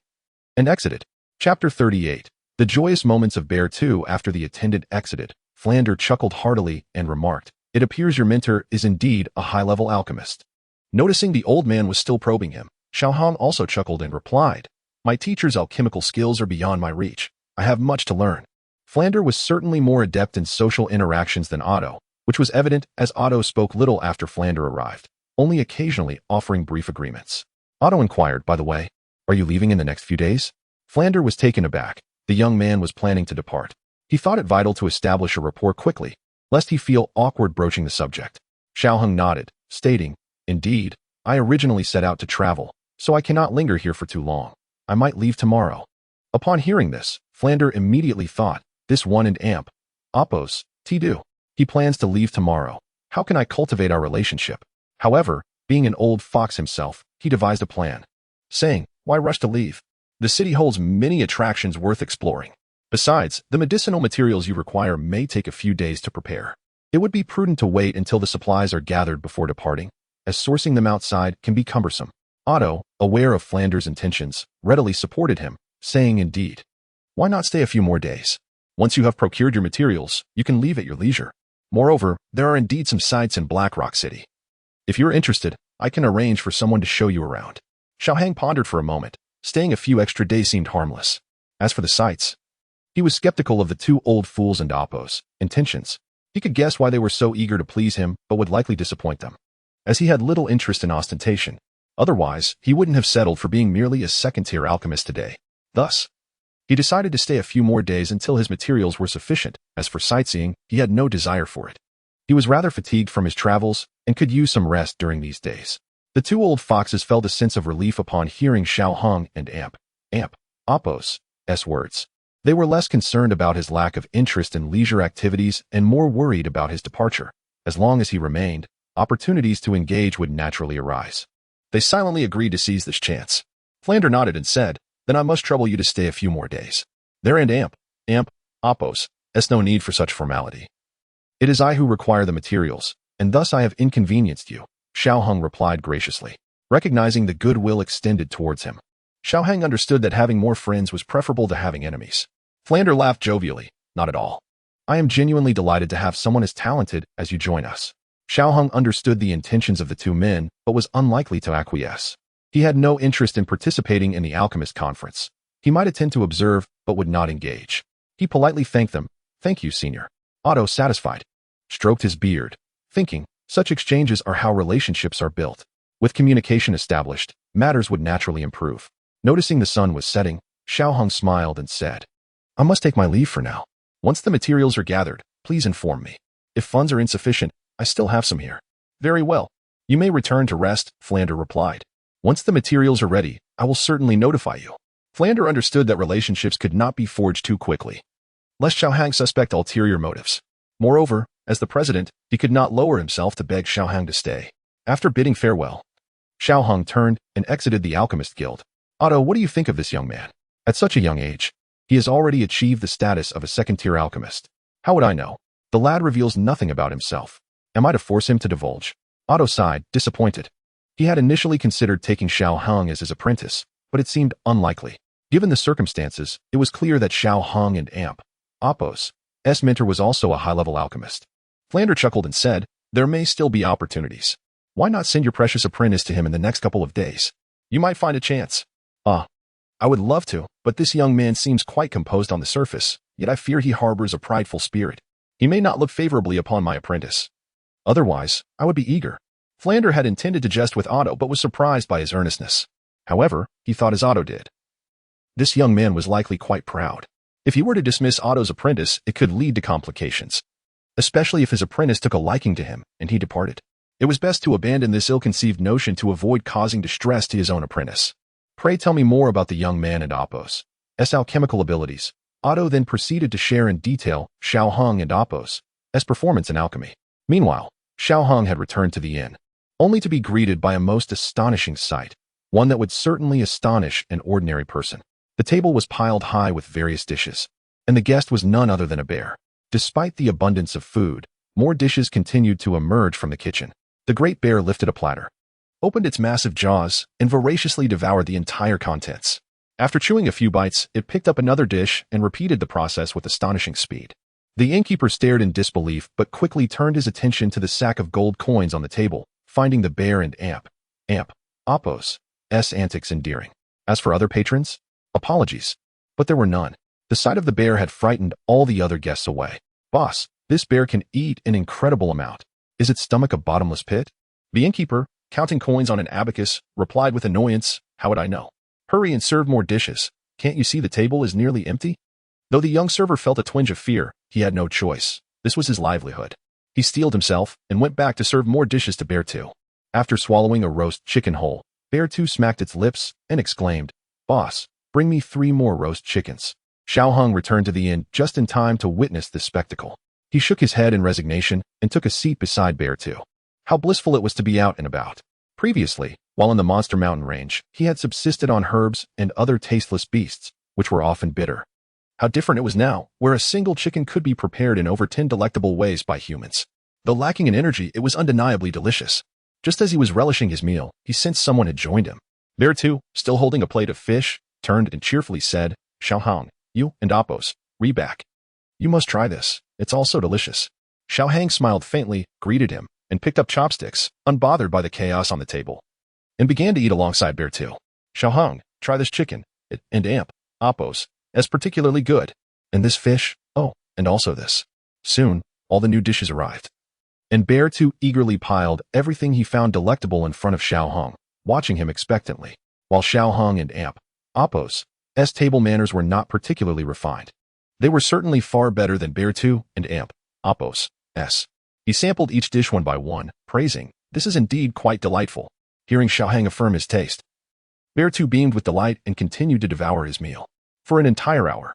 and exited. Chapter 38. The joyous moments of Bear 2. After the attendant exited, Flandre chuckled heartily and remarked, "It appears your mentor is indeed a high-level alchemist." Noticing the old man was still probing him, Xiaohong also chuckled and replied, "My teacher's alchemical skills are beyond my reach. I have much to learn." Flandre was certainly more adept in social interactions than Otto, which was evident as Otto spoke little after Flandre arrived, only occasionally offering brief agreements. Otto inquired, "By the way, are you leaving in the next few days?" Flandre was taken aback. The young man was planning to depart. He thought it vital to establish a rapport quickly, lest he feel awkward broaching the subject. Xiaohong nodded, stating, "Indeed, I originally set out to travel, so I cannot linger here for too long. I might leave tomorrow." Upon hearing this, Flandre immediately thought, "This one and amp. Oppos, T-do. He plans to leave tomorrow. How can I cultivate our relationship?" However, being an old fox himself, he devised a plan, saying, "Why rush to leave? The city holds many attractions worth exploring. Besides, the medicinal materials you require may take a few days to prepare. It would be prudent to wait until the supplies are gathered before departing, as sourcing them outside can be cumbersome." Otto, aware of Flandre's intentions, readily supported him, saying, "Indeed. Why not stay a few more days? Once you have procured your materials, you can leave at your leisure. Moreover, there are indeed some sights in Blackrock City. If you're interested, I can arrange for someone to show you around." Xiaohang pondered for a moment. Staying a few extra days seemed harmless. As for the sights, he was skeptical of the two old fools and Oppos' intentions. He could guess why they were so eager to please him, but would likely disappoint them, as he had little interest in ostentation. Otherwise, he wouldn't have settled for being merely a second-tier alchemist today. Thus, he decided to stay a few more days until his materials were sufficient. As for sightseeing, he had no desire for it. He was rather fatigued from his travels and could use some rest during these days. The two old foxes felt a sense of relief upon hearing Xiaohong and Oppos' words. They were less concerned about his lack of interest in leisure activities and more worried about his departure. As long as he remained, opportunities to engage would naturally arise. They silently agreed to seize this chance. Flandre nodded and said, "Then I must trouble you to stay a few more days. There and Oppos, no need for such formality. It is I who require the materials, and thus I have inconvenienced you," Xiaohong replied graciously, recognizing the goodwill extended towards him. Xiaohang understood that having more friends was preferable to having enemies. Flandre laughed jovially, "Not at all. I am genuinely delighted to have someone as talented as you join us." Xiaohong understood the intentions of the two men, but was unlikely to acquiesce. He had no interest in participating in the alchemist conference. He might attend to observe, but would not engage. He politely thanked them. "Thank you, senior." Otto, satisfied, stroked his beard, thinking, such exchanges are how relationships are built. With communication established, matters would naturally improve. Noticing the sun was setting, Xiaohong smiled and said, "I must take my leave for now. Once the materials are gathered, please inform me. If funds are insufficient, I still have some here." "Very well. You may return to rest," Flandre replied. "Once the materials are ready, I will certainly notify you." Flandre understood that relationships could not be forged too quickly, lest Xiaohang suspect ulterior motives. Moreover, as the president, he could not lower himself to beg Xiaohang to stay. After bidding farewell, Xiaohang turned and exited the Alchemist Guild. "Otto, what do you think of this young man? At such a young age, he has already achieved the status of a second-tier alchemist." "How would I know? The lad reveals nothing about himself. Am I to force him to divulge?" Otto sighed, disappointed. He had initially considered taking Xiaohang as his apprentice, but it seemed unlikely. Given the circumstances, it was clear that Xiaohang and Oppos' mentor was also a high-level alchemist. Flandre chuckled and said, "There may still be opportunities. Why not send your precious apprentice to him in the next couple of days? You might find a chance." I would love to, but this young man seems quite composed on the surface, yet I fear he harbors a prideful spirit. He may not look favorably upon my apprentice. Otherwise, I would be eager." Flandre had intended to jest with Otto but was surprised by his earnestness. However, he thought as Otto did. This young man was likely quite proud. If he were to dismiss Otto's apprentice, it could lead to complications, especially if his apprentice took a liking to him and he departed. It was best to abandon this ill-conceived notion to avoid causing distress to his own apprentice. "Pray tell me more about the young man and Oppos' alchemical abilities." Otto then proceeded to share in detail Xiaohang and Oppos' performance in alchemy. Meanwhile, Xiaohang had returned to the inn, only to be greeted by a most astonishing sight, one that would certainly astonish an ordinary person. The table was piled high with various dishes. and the guest was none other than a bear. Despite the abundance of food, more dishes continued to emerge from the kitchen. The great bear lifted a platter, opened its massive jaws, and voraciously devoured the entire contents. After chewing a few bites, it picked up another dish and repeated the process with astonishing speed. The innkeeper stared in disbelief but quickly turned his attention to the sack of gold coins on the table, finding the bear and Apo's antics endearing. As for other patrons, apologies, but there were none. The sight of the bear had frightened all the other guests away. Boss, this bear can eat an incredible amount. Is its stomach a bottomless pit? The innkeeper, counting coins on an abacus, replied with annoyance, how would I know? Hurry and serve more dishes. Can't you see the table is nearly empty? Though the young server felt a twinge of fear, he had no choice. This was his livelihood. He steeled himself and went back to serve more dishes to Bear 2. After swallowing a roast chicken whole, Bear 2 smacked its lips and exclaimed, Boss, bring me 3 more roast chickens. Xiao Hung returned to the inn just in time to witness this spectacle. He shook his head in resignation and took a seat beside Bear 2. How blissful it was to be out and about. Previously, while in the Monster Mountain range, he had subsisted on herbs and other tasteless beasts, which were often bitter. How different it was now, where a single chicken could be prepared in over 10 delectable ways by humans. Though lacking in energy, it was undeniably delicious. Just as he was relishing his meal, he sensed someone had joined him. Bear 2, still holding a plate of fish, turned and cheerfully said, Xiao Hang, you and Apos, back. You must try this. It's all so delicious. Xiao Hang smiled faintly, greeted him, and picked up chopsticks, unbothered by the chaos on the table, and began to eat alongside Bear 2. Xiao Hang, try this chicken, and Apos, as particularly good. And this fish, oh, and also this. Soon, all the new dishes arrived. And Bear 2 eagerly piled everything he found delectable in front of Xiao Hang, watching him expectantly. While Xiao Hang and Apos' table manners were not particularly refined, they were certainly far better than Bear 2 and Apos'. He sampled each dish one by one, praising, this is indeed quite delightful. Hearing Xiao Hang affirm his taste, Bear 2 beamed with delight and continued to devour his meal. For an entire hour,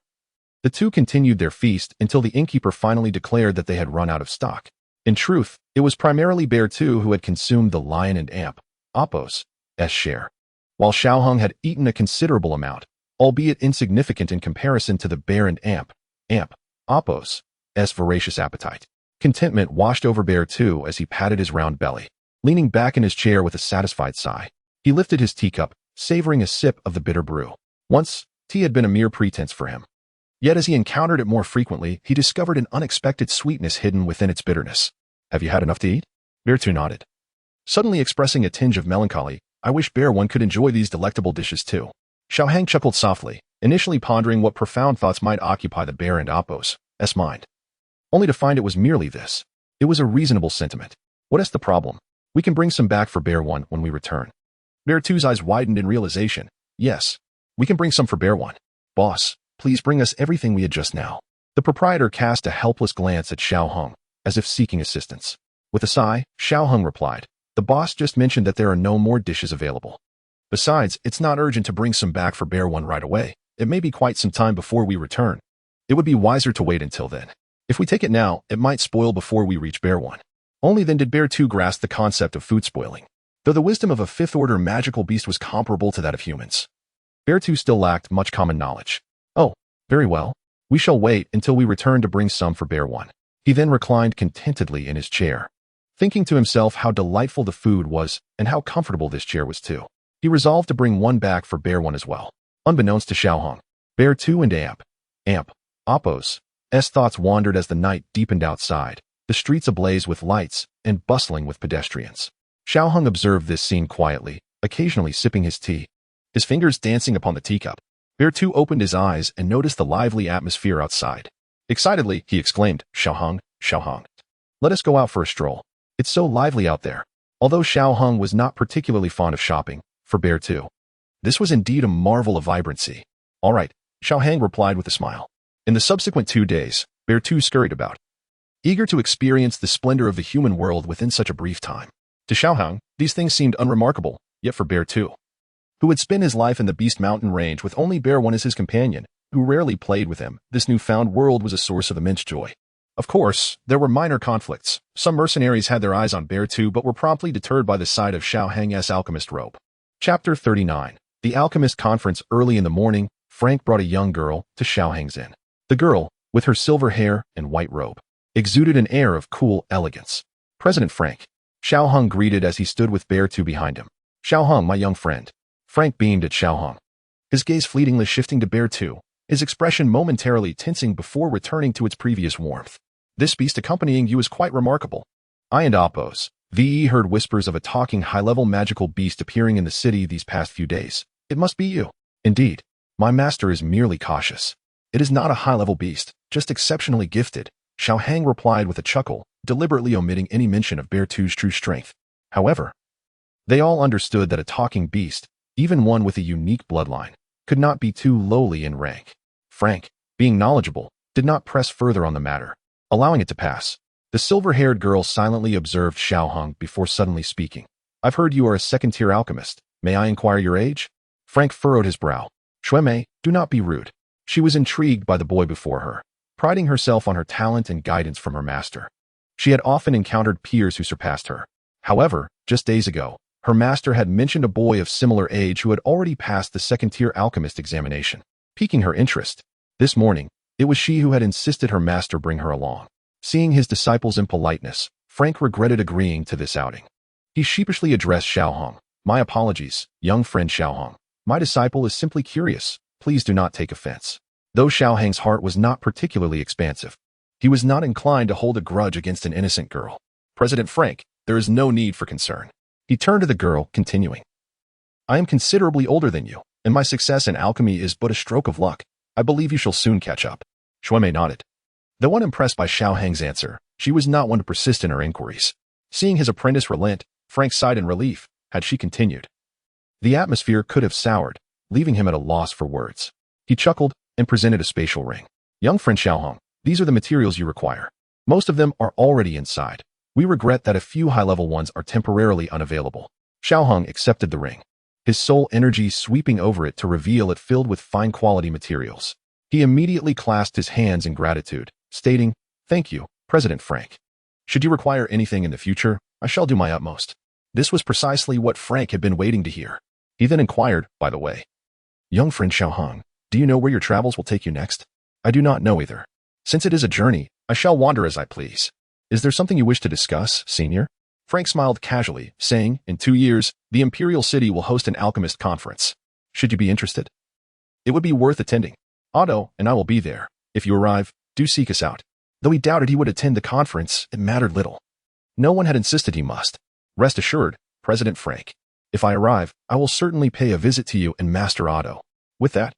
the two continued their feast until the innkeeper finally declared that they had run out of stock. In truth, it was primarily Bear 2 who had consumed the lion and Apos' share, while Xiao Hung had eaten a considerable amount, albeit insignificant in comparison to the bear and Apos' voracious appetite. Contentment washed over Bear 2 as he patted his round belly. Leaning back in his chair with a satisfied sigh, he lifted his teacup, savoring a sip of the bitter brew. Once, tea had been a mere pretense for him. Yet as he encountered it more frequently, he discovered an unexpected sweetness hidden within its bitterness. Have you had enough to eat? Bear 2 nodded, suddenly expressing a tinge of melancholy. I wish Bear 1 could enjoy these delectable dishes too. Xiao Hang chuckled softly, initially pondering what profound thoughts might occupy the bear and Apos' mind, only to find it was merely this. It was a reasonable sentiment. What is the problem? We can bring some back for Bear 1 when we return. Bear 2's eyes widened in realization. Yes, we can bring some for Bear 1. Boss, please bring us everything we had just now. The proprietor cast a helpless glance at Xiao Hung, as if seeking assistance. With a sigh, Xiao Hung replied, the boss just mentioned that there are no more dishes available. Besides, it's not urgent to bring some back for Bear 1 right away. It may be quite some time before we return. It would be wiser to wait until then. If we take it now, it might spoil before we reach Bear 1. Only then did Bear 2 grasp the concept of food spoiling, though the wisdom of a fifth-order magical beast was comparable to that of humans. Bear 2 still lacked much common knowledge. Oh, very well. We shall wait until we return to bring some for Bear 1. He then reclined contentedly in his chair, thinking to himself how delightful the food was and how comfortable this chair was too. He resolved to bring one back for Bear 1 as well. Unbeknownst to Xiao Hung, Bear 2 and Apos' thoughts wandered as the night deepened outside, the streets ablaze with lights and bustling with pedestrians. Xiao Hung observed this scene quietly, occasionally sipping his tea, his fingers dancing upon the teacup. Bear 2 opened his eyes and noticed the lively atmosphere outside. Excitedly, he exclaimed, Xiao Hung, let us go out for a stroll. It's so lively out there. Although Xiao Hung was not particularly fond of shopping, for Bear 2, this was indeed a marvel of vibrancy. All right, Xiao Hang replied with a smile. In the subsequent 2 days, Bear 2 scurried about, eager to experience the splendor of the human world within such a brief time. To Xiao Hang, these things seemed unremarkable, yet for Bear 2, who had spent his life in the Beast Mountain range with only Bear 1 as his companion, who rarely played with him, this newfound world was a source of immense joy. Of course, there were minor conflicts. Some mercenaries had their eyes on Bear 2 but were promptly deterred by the sight of Xiao Hang's alchemist robe. Chapter 39. The Alchemist Conference. Early in the morning, Frank brought a young girl to Xiao Hang's inn. The The girl, with her silver hair and white robe, exuded an air of cool elegance. President Frank. Xiao Hong greeted as he stood with Bear 2 behind him. Xiao Hong, my young friend. Frank beamed at Xiao Hong, his gaze fleetingly shifting to Bear 2, his expression momentarily tensing before returning to its previous warmth. This beast accompanying you is quite remarkable. I and Oppos, VE heard whispers of a talking high-level magical beast appearing in the city these past few days. It must be you. Indeed. My master is merely cautious. It is not a high-level beast, just exceptionally gifted, Xiao Hang replied with a chuckle, deliberately omitting any mention of Bear 2's true strength. However, they all understood that a talking beast, even one with a unique bloodline, could not be too lowly in rank. Frank, being knowledgeable, did not press further on the matter, allowing it to pass. The silver-haired girl silently observed Xiao Hong before suddenly speaking. I've heard you are a second-tier alchemist. May I inquire your age? Frank furrowed his brow. Shuemei, do not be rude. She was intrigued by the boy before her, priding herself on her talent and guidance from her master. She had often encountered peers who surpassed her. However, just days ago, her master had mentioned a boy of similar age who had already passed the second-tier alchemist examination, piquing her interest. This morning, it was she who had insisted her master bring her along. Seeing his disciple's impoliteness, Frank regretted agreeing to this outing. He sheepishly addressed Xiao Hong. My apologies, young friend Xiao Hong. My disciple is simply curious. Please do not take offense. Though Xiao Hang's heart was not particularly expansive, he was not inclined to hold a grudge against an innocent girl. President Frank, there is no need for concern. He turned to the girl, continuing. I am considerably older than you, and my success in alchemy is but a stroke of luck. I believe you shall soon catch up. Shuemei nodded. Though unimpressed by Xiao Hang's answer, she was not one to persist in her inquiries. Seeing his apprentice relent, Frank sighed in relief, had she continued. The atmosphere could have soured, leaving him at a loss for words. He chuckled and presented a spatial ring. Young friend Xiao Hong, these are the materials you require. Most of them are already inside. We regret that a few high-level ones are temporarily unavailable. Xiao Hong accepted the ring, his soul energy sweeping over it to reveal it filled with fine-quality materials. He immediately clasped his hands in gratitude, stating, Thank you, President Frank. Should you require anything in the future, I shall do my utmost. This was precisely what Frank had been waiting to hear. He then inquired, by the way, Young friend Xiao Hong, do you know where your travels will take you next? I do not know either. Since it is a journey, I shall wander as I please. Is there something you wish to discuss, senior? Frank smiled casually, saying, In 2 years, the Imperial City will host an alchemist conference. Should you be interested? It would be worth attending. Otto and I will be there. If you arrive, do seek us out. Though he doubted he would attend the conference, it mattered little. No one had insisted he must. Rest assured, President Frank. If I arrive, I will certainly pay a visit to you and Master Otto. With that,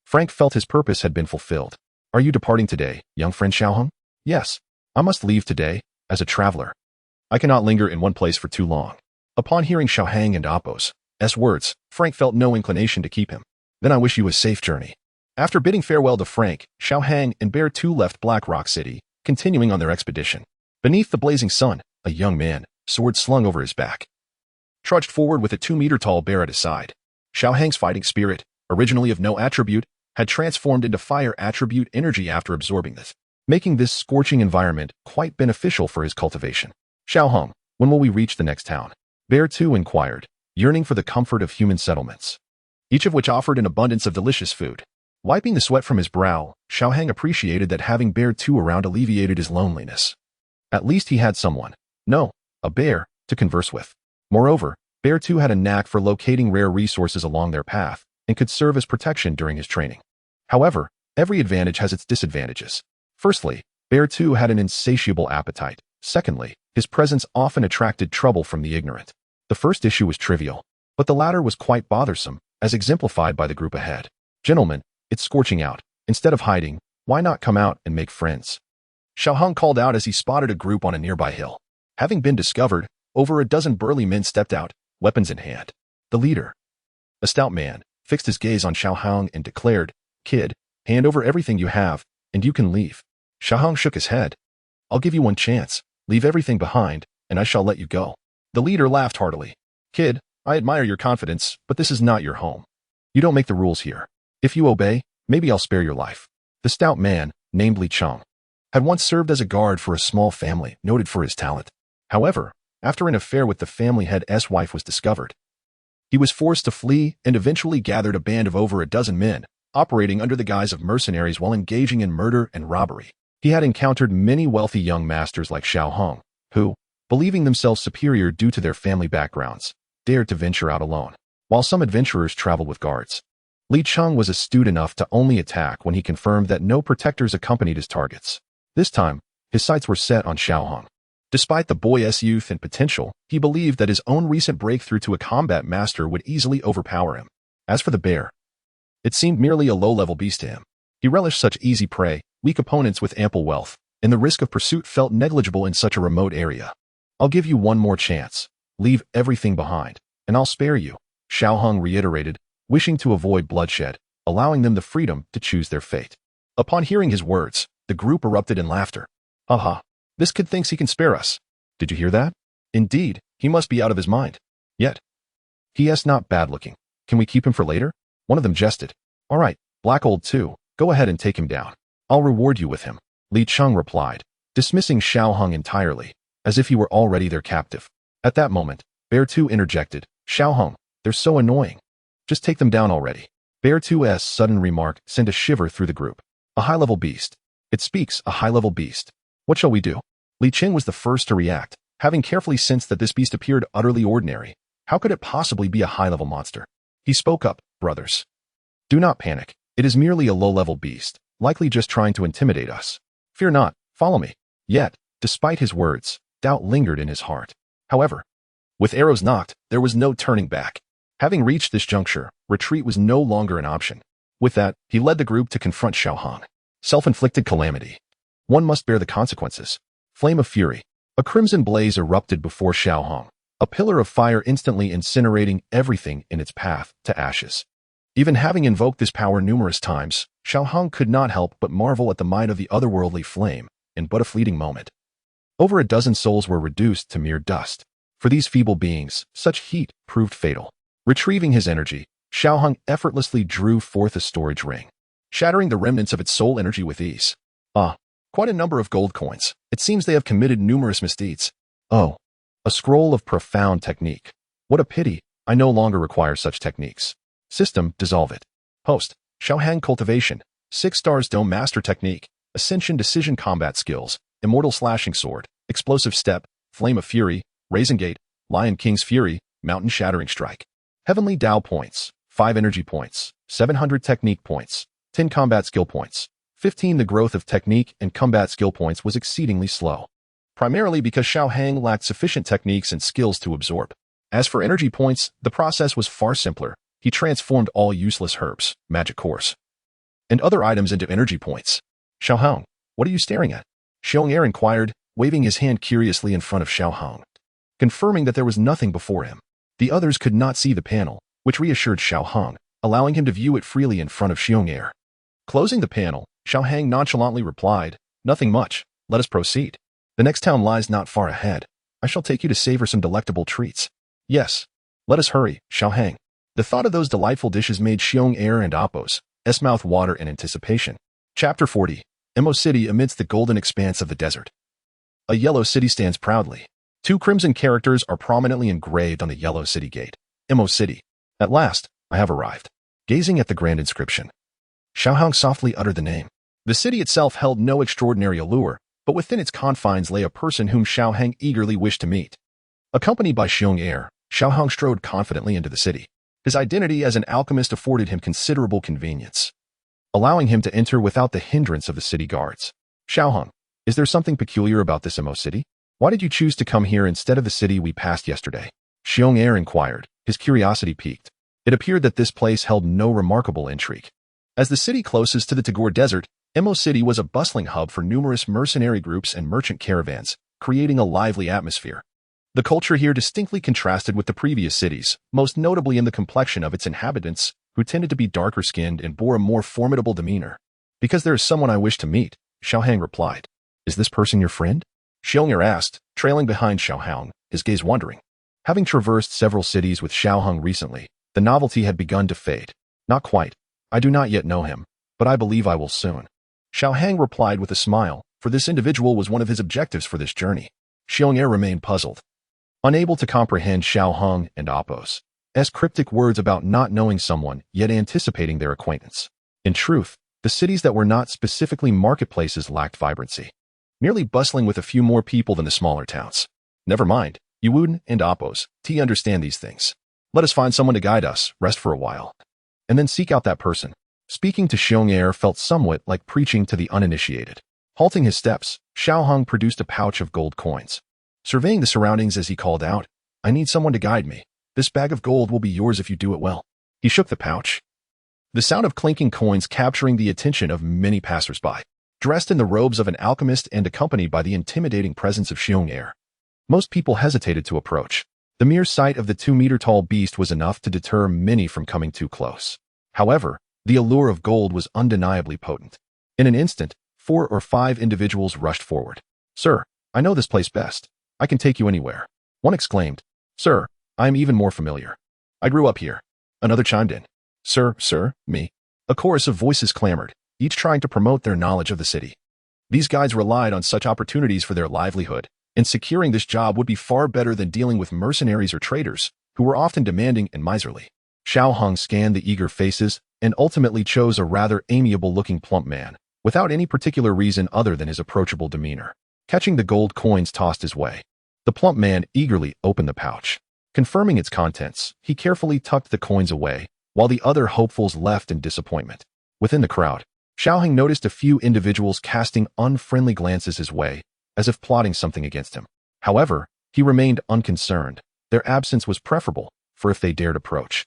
Frank felt his purpose had been fulfilled. Are you departing today, young friend Xiao Hong? Yes. I must leave today, as a traveler. I cannot linger in one place for too long. Upon hearing Xiao Hang and Oppos' words, Frank felt no inclination to keep him. Then I wish you a safe journey. After bidding farewell to Frank, Xiao Hang and Bear 2 left Black Rock City, continuing on their expedition. Beneath the blazing sun, a young man, sword slung over his back, trudged forward with a 2-meter-tall bear at his side. Xiao Hang's fighting spirit, originally of no attribute, had transformed into fire attribute energy after absorbing this, making this scorching environment quite beneficial for his cultivation. Xiao Hong, when will we reach the next town? Bear 2 inquired, yearning for the comfort of human settlements, each of which offered an abundance of delicious food. Wiping the sweat from his brow, Xiao Hang appreciated that having Bear 2 around alleviated his loneliness. At least he had someone, a bear, to converse with. Moreover, Bear 2 had a knack for locating rare resources along their path and could serve as protection during his training. However, every advantage has its disadvantages. Firstly, Bear 2 had an insatiable appetite. Secondly, his presence often attracted trouble from the ignorant. The first issue was trivial, but the latter was quite bothersome, as exemplified by the group ahead. Gentlemen, it's scorching out. Instead of hiding, why not come out and make friends? Xiao Hong called out as he spotted a group on a nearby hill. Having been discovered, over a dozen burly men stepped out, weapons in hand. The leader, a stout man, fixed his gaze on Xiao Hong and declared, Kid, hand over everything you have, and you can leave. Xiao Hong shook his head. I'll give you one chance. Leave everything behind, and I shall let you go. The leader laughed heartily. Kid, I admire your confidence, but this is not your home. You don't make the rules here. If you obey, maybe I'll spare your life. The stout man, named Li Cheng, had once served as a guard for a small family noted for his talent. However, after an affair with the family head's wife was discovered, he was forced to flee and eventually gathered a band of over a dozen men, operating under the guise of mercenaries while engaging in murder and robbery. He had encountered many wealthy young masters like Xiao Hong, who, believing themselves superior due to their family backgrounds, dared to venture out alone, while some adventurers traveled with guards. Li Cheng was astute enough to only attack when he confirmed that no protectors accompanied his targets. This time, his sights were set on Xiao Hong. Despite the boy's youth and potential, he believed that his own recent breakthrough to a combat master would easily overpower him. As for the bear, it seemed merely a low-level beast to him. He relished such easy prey, weak opponents with ample wealth, and the risk of pursuit felt negligible in such a remote area. I'll give you one more chance. Leave everything behind, and I'll spare you, Xiao Hong reiterated, wishing to avoid bloodshed, allowing them the freedom to choose their fate. Upon hearing his words, the group erupted in laughter. Haha, this kid thinks he can spare us. Did you hear that? Indeed, he must be out of his mind. Yet, he is not bad-looking. Can we keep him for later? One of them jested. All right, Black Old 2, go ahead and take him down. I'll reward you with him, Li Cheng replied, dismissing Xiao Hong entirely, as if he were already their captive. At that moment, Bear 2 interjected, Xiao Hong, they're so annoying. Just take them down already. Bear 2's sudden remark sent a shiver through the group. A high-level beast. It speaks, a high-level beast. What shall we do? Li Cheng was the first to react, having carefully sensed that this beast appeared utterly ordinary. How could it possibly be a high-level monster? He spoke up, brothers. Do not panic. It is merely a low-level beast, likely just trying to intimidate us. Fear not, follow me. Yet, despite his words, doubt lingered in his heart. However, with arrows knocked, there was no turning back. Having reached this juncture, retreat was no longer an option. With that, he led the group to confront Xiao Hong. Self-inflicted calamity. One must bear the consequences. Flame of fury. A crimson blaze erupted before Xiao Hong, a pillar of fire instantly incinerating everything in its path to ashes. Even having invoked this power numerous times, Xiao Hong could not help but marvel at the might of the otherworldly flame in but a fleeting moment. Over a dozen souls were reduced to mere dust. For these feeble beings, such heat proved fatal. Retrieving his energy, Xiao Hong effortlessly drew forth a storage ring, shattering the remnants of its soul energy with ease. Quite a number of gold coins. It seems they have committed numerous misdeeds. Oh, a scroll of profound technique. What a pity, I no longer require such techniques. System, dissolve it. Host, Xiaohang cultivation, 6 stars dome master technique, ascension decision combat skills, immortal slashing sword, explosive step, flame of fury, raisin gate, lion king's fury, mountain shattering strike. Heavenly Dao points, 5 energy points, 700 technique points, 10 combat skill points. 15 The growth of technique and combat skill points was exceedingly slow, primarily because Xiao Hang lacked sufficient techniques and skills to absorb. As for energy points, the process was far simpler. He transformed all useless herbs, magic cores, and other items into energy points. Xiao Hang, what are you staring at? Xiong Er inquired, waving his hand curiously in front of Xiao Hang, confirming that there was nothing before him. The others could not see the panel, which reassured Xiao Hang, allowing him to view it freely in front of Xiong Er. Closing the panel, Xiao Hang nonchalantly replied, nothing much, let us proceed. The next town lies not far ahead. I shall take you to savor some delectable treats. Yes, let us hurry, Xiao Hang. The thought of those delightful dishes made Xiong Er and Appo's mouth water in anticipation. Chapter 40. Emo City amidst the golden expanse of the desert. A yellow city stands proudly. 2 crimson characters are prominently engraved on the yellow city gate. Emo City. At last, I have arrived. Gazing at the grand inscription, Xiao Hang softly uttered the name. The city itself held no extraordinary allure, but within its confines lay a person whom Xiao Hang eagerly wished to meet. Accompanied by Xiong Er, Xiao Hang strode confidently into the city. His identity as an alchemist afforded him considerable convenience, allowing him to enter without the hindrance of the city guards. Xiao Hang, is there something peculiar about this Emo city? Why did you choose to come here instead of the city we passed yesterday? Xiong Er inquired, his curiosity piqued. It appeared that this place held no remarkable intrigue. As the city closest to the Tagore Desert, Emo City was a bustling hub for numerous mercenary groups and merchant caravans, creating a lively atmosphere. The culture here distinctly contrasted with the previous cities, most notably in the complexion of its inhabitants, who tended to be darker-skinned and bore a more formidable demeanor. Because there is someone I wish to meet, Xiao Hang replied. Is this person your friend? Xiong Er asked, trailing behind Xiao Hang, his gaze wandering. Having traversed several cities with Xiao Hang recently, the novelty had begun to fade. Not quite. I do not yet know him, but I believe I will soon. Xiao Hang replied with a smile, for this individual was one of his objectives for this journey. Xiong Er remained puzzled, unable to comprehend Xiao Hang and Appo's cryptic words about not knowing someone yet anticipating their acquaintance. In truth, the cities that were not specifically marketplaces lacked vibrancy, merely bustling with a few more people than the smaller towns. Never mind, Yuwuden and Appos, T understand these things. Let us find someone to guide us, rest for a while, and then seek out that person. Speaking to Xiong'er felt somewhat like preaching to the uninitiated. Halting his steps, Xiaoheng produced a pouch of gold coins. Surveying the surroundings as he called out, I need someone to guide me. This bag of gold will be yours if you do it well. He shook the pouch. The sound of clinking coins capturing the attention of many passers-by. Dressed in the robes of an alchemist and accompanied by the intimidating presence of Xiong'er, most people hesitated to approach. The mere sight of the 2-meter-tall beast was enough to deter many from coming too close. However, the allure of gold was undeniably potent. In an instant, 4 or 5 individuals rushed forward. Sir, I know this place best. I can take you anywhere. One exclaimed. Sir, I am even more familiar. I grew up here. Another chimed in. Sir, me. A chorus of voices clamored, each trying to promote their knowledge of the city. These guides relied on such opportunities for their livelihood, and securing this job would be far better than dealing with mercenaries or traders, who were often demanding and miserly. Xiaoheng scanned the eager faces and ultimately chose a rather amiable-looking plump man, without any particular reason other than his approachable demeanor. Catching the gold coins tossed his way, the plump man eagerly opened the pouch. Confirming its contents, he carefully tucked the coins away, while the other hopefuls left in disappointment. Within the crowd, Xiaoheng noticed a few individuals casting unfriendly glances his way, as if plotting something against him. However, he remained unconcerned. Their absence was preferable, for if they dared approach,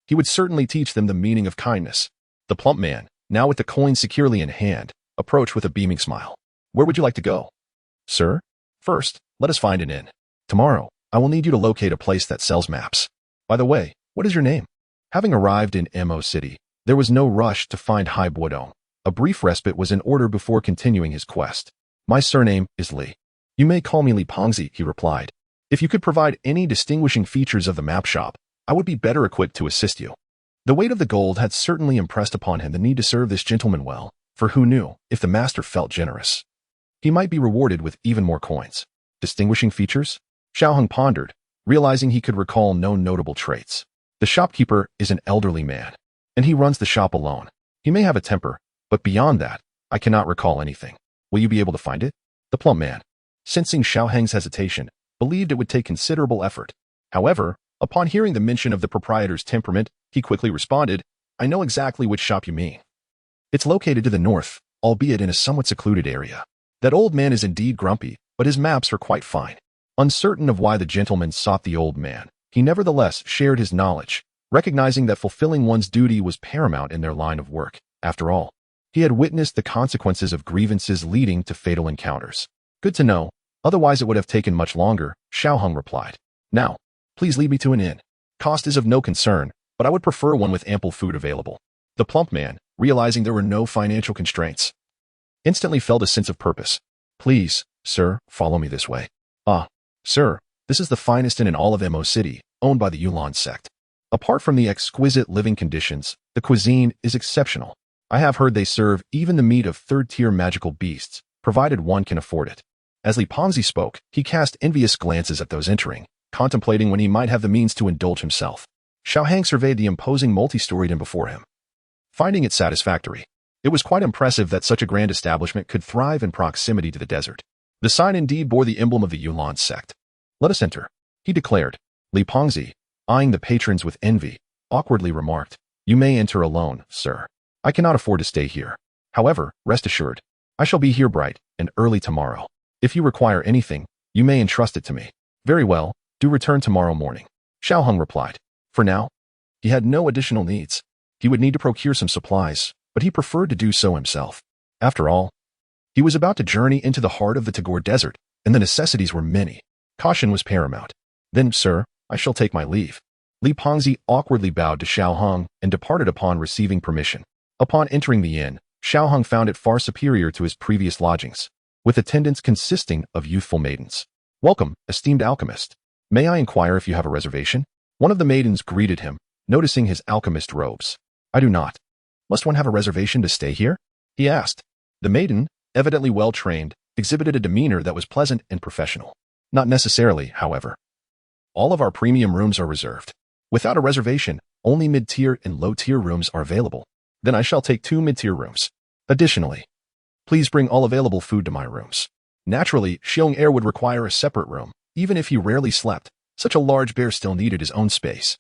he would certainly teach them the meaning of kindness. The plump man, now with the coins securely in hand, approached with a beaming smile. Where would you like to go? Sir? First, let us find an inn. Tomorrow, I will need you to locate a place that sells maps. By the way, what is your name? Having arrived in Mo City, there was no rush to find Hai Buodong. A brief respite was in order before continuing his quest. My surname is Li. You may call me Li Pengzi, he replied. If you could provide any distinguishing features of the map shop, I would be better equipped to assist you. The weight of the gold had certainly impressed upon him the need to serve this gentleman well, for who knew, if the master felt generous, he might be rewarded with even more coins. Distinguishing features? Xiaoheng pondered, realizing he could recall no notable traits. The shopkeeper is an elderly man, and he runs the shop alone. He may have a temper, but beyond that, I cannot recall anything. Will you be able to find it? The plump man, sensing Xiaoheng's hesitation, believed it would take considerable effort. However, upon hearing the mention of the proprietor's temperament, he quickly responded, I know exactly which shop you mean. It's located to the north, albeit in a somewhat secluded area. That old man is indeed grumpy, but his maps are quite fine. Uncertain of why the gentleman sought the old man, he nevertheless shared his knowledge, recognizing that fulfilling one's duty was paramount in their line of work. After all, he had witnessed the consequences of grievances leading to fatal encounters. Good to know, otherwise it would have taken much longer, Xiaoheng replied. Now, please lead me to an inn. Cost is of no concern, but I would prefer one with ample food available. The plump man, realizing there were no financial constraints, instantly felt a sense of purpose. Please, sir, follow me this way. Ah, sir, this is the finest inn in all of Mo City, owned by the Yulan sect. Apart from the exquisite living conditions, the cuisine is exceptional. I have heard they serve even the meat of third-tier magical beasts, provided one can afford it. As Li Pengzi spoke, he cast envious glances at those entering, contemplating when he might have the means to indulge himself. Xiaoheng surveyed the imposing multi-storied inn before him, finding it satisfactory. It was quite impressive that such a grand establishment could thrive in proximity to the desert. The sign indeed bore the emblem of the Yulan sect. Let us enter, he declared. Li Pengzi, eyeing the patrons with envy, awkwardly remarked, You may enter alone, sir. I cannot afford to stay here. However, rest assured, I shall be here bright and early tomorrow. If you require anything, you may entrust it to me. Very well, do return tomorrow morning, Xiaoheng replied. For now, he had no additional needs. He would need to procure some supplies, but he preferred to do so himself. After all, he was about to journey into the heart of the Tagore Desert, and the necessities were many. Caution was paramount. Then, sir, I shall take my leave. Li Pengzi awkwardly bowed to Xiaoheng and departed upon receiving permission. Upon entering the inn, Xiaoheng found it far superior to his previous lodgings, with attendants consisting of youthful maidens. Welcome, esteemed alchemist. May I inquire if you have a reservation? One of the maidens greeted him, noticing his alchemist robes. I do not. Must one have a reservation to stay here? He asked. The maiden, evidently well-trained, exhibited a demeanor that was pleasant and professional. Not necessarily, however. All of our premium rooms are reserved. Without a reservation, only mid-tier and low-tier rooms are available. Then I shall take 2 mid-tier rooms. Additionally, please bring all available food to my rooms. Naturally, Xiong would require a separate room. Even if he rarely slept, such a large bear still needed his own space.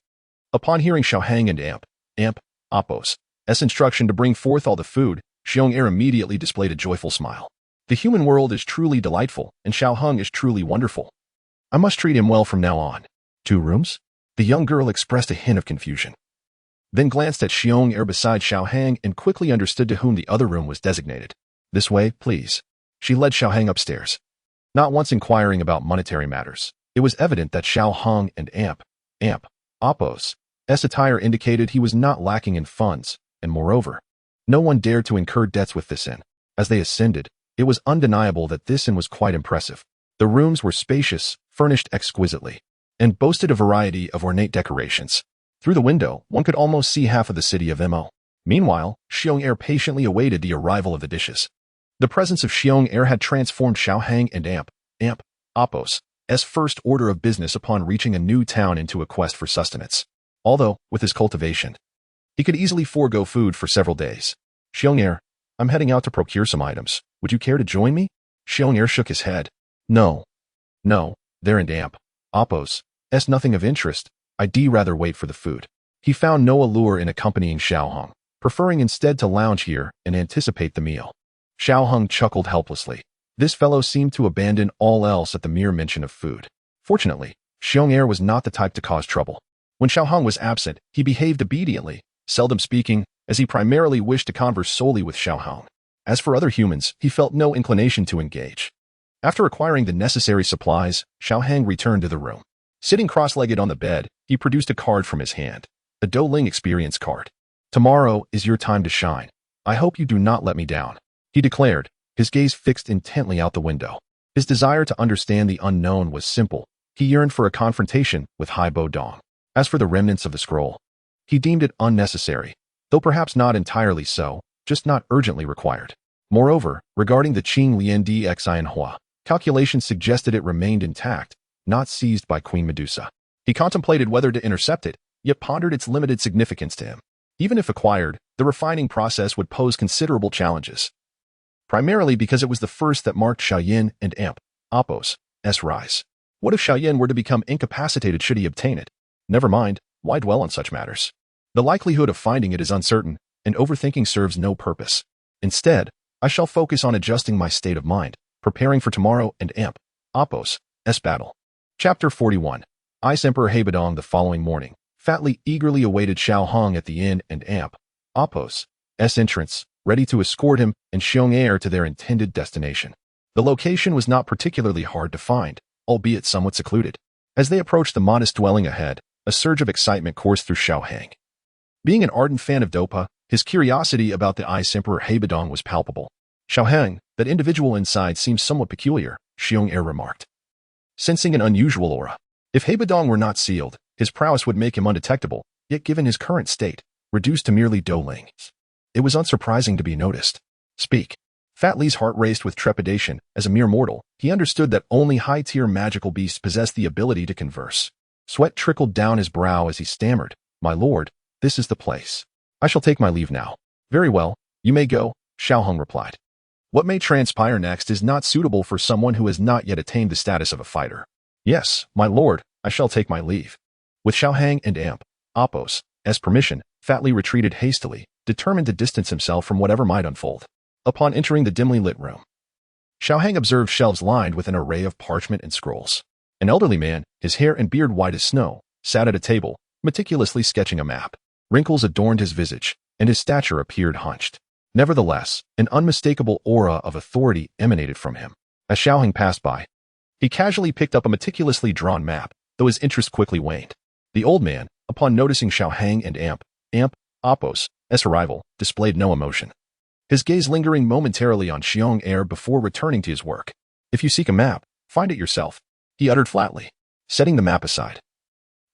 Upon hearing Xiaohang and Amp, Apos' instruction to bring forth all the food, Xiong immediately displayed a joyful smile. The human world is truly delightful, and Xiaohang is truly wonderful. I must treat him well from now on. 2 rooms? The young girl expressed a hint of confusion, then glanced at Xiong beside Xiaohang and quickly understood to whom the other room was designated. This way, please. She led Xiaohang upstairs. Not once inquiring about monetary matters, it was evident that Xiaohang and Amp, Apos' attire indicated he was not lacking in funds, and moreover, no one dared to incur debts with this inn. As they ascended, it was undeniable that this inn was quite impressive. The rooms were spacious, furnished exquisitely, and boasted a variety of ornate decorations. Through the window, one could almost see half of the city of Mo. Meanwhile, Xiong patiently awaited the arrival of the dishes. The presence of Xiong had transformed Xiaohang and Amp, Apos' first order of business upon reaching a new town into a quest for sustenance. Although, with his cultivation, he could easily forego food for several days. Xiong, I'm heading out to procure some items. Would you care to join me? Xiong shook his head. No, there and Amp, Apos' nothing of interest. I'd rather wait for the food. He found no allure in accompanying Xiaohang, preferring instead to lounge here and anticipate the meal. Xiaohang chuckled helplessly. This fellow seemed to abandon all else at the mere mention of food. Fortunately, Xiong was not the type to cause trouble. When Xiaohang was absent, he behaved obediently, seldom speaking, as he primarily wished to converse solely with Xiaohang. As for other humans, he felt no inclination to engage. After acquiring the necessary supplies, Xiaohang returned to the room. Sitting cross-legged on the bed, he produced a card from his hand, a Dou Ling experience card. Tomorrow is your time to shine. I hope you do not let me down, he declared, his gaze fixed intently out the window. His desire to understand the unknown was simple. He yearned for a confrontation with Hai Bo Dong. As for the remnants of the scroll, he deemed it unnecessary, though perhaps not entirely so, just not urgently required. Moreover, regarding the Qing Lian Dxin Hua, calculations suggested it remained intact, not seized by Queen Medusa. He contemplated whether to intercept it, yet pondered its limited significance to him. Even if acquired, the refining process would pose considerable challenges, primarily because it was the first that marked Xiaoyin and Amp, Apos' rise. What if Xiaoyin were to become incapacitated should he obtain it? Never mind, why dwell on such matters? The likelihood of finding it is uncertain, and overthinking serves no purpose. Instead, I shall focus on adjusting my state of mind, preparing for tomorrow and Amp, Apos' battle. Chapter 41. Ice Emperor Haibadong. The following morning, Fatly eagerly awaited Xiaohang at the inn and Amp, Apos' entrance, ready to escort him and Xiong to their intended destination. The location was not particularly hard to find, albeit somewhat secluded. As they approached the modest dwelling ahead, a surge of excitement coursed through Xiaohang. Being an ardent fan of Dopa, his curiosity about the Ice Emperor Haibadong was palpable. Xiaohang, that individual inside seems somewhat peculiar, Xiong remarked, sensing an unusual aura. If Haibadong were not sealed, his prowess would make him undetectable, yet given his current state, reduced to merely Dou Ling, it was unsurprising to be noticed. Speak. Fat Li's heart raced with trepidation. As a mere mortal, he understood that only high-tier magical beasts possessed the ability to converse. Sweat trickled down his brow as he stammered, My lord, this is the place. I shall take my leave now. Very well, you may go, Xiaohang replied. What may transpire next is not suitable for someone who has not yet attained the status of a fighter. Yes, my lord, I shall take my leave. With Xiaohang and Amp, Apos' permission, Fat Li retreated hastily, determined to distance himself from whatever might unfold. Upon entering the dimly lit room, Xiaohang observed shelves lined with an array of parchment and scrolls. An elderly man, his hair and beard white as snow, sat at a table, meticulously sketching a map. Wrinkles adorned his visage, and his stature appeared hunched. Nevertheless, an unmistakable aura of authority emanated from him. As Xiaohang passed by, he casually picked up a meticulously drawn map, though his interest quickly waned. The old man, upon noticing Xiaohang and Amp, Apos' arrival, displayed no emotion. His gaze lingering momentarily on Xiong before returning to his work. If you seek a map, find it yourself, he uttered flatly, setting the map aside.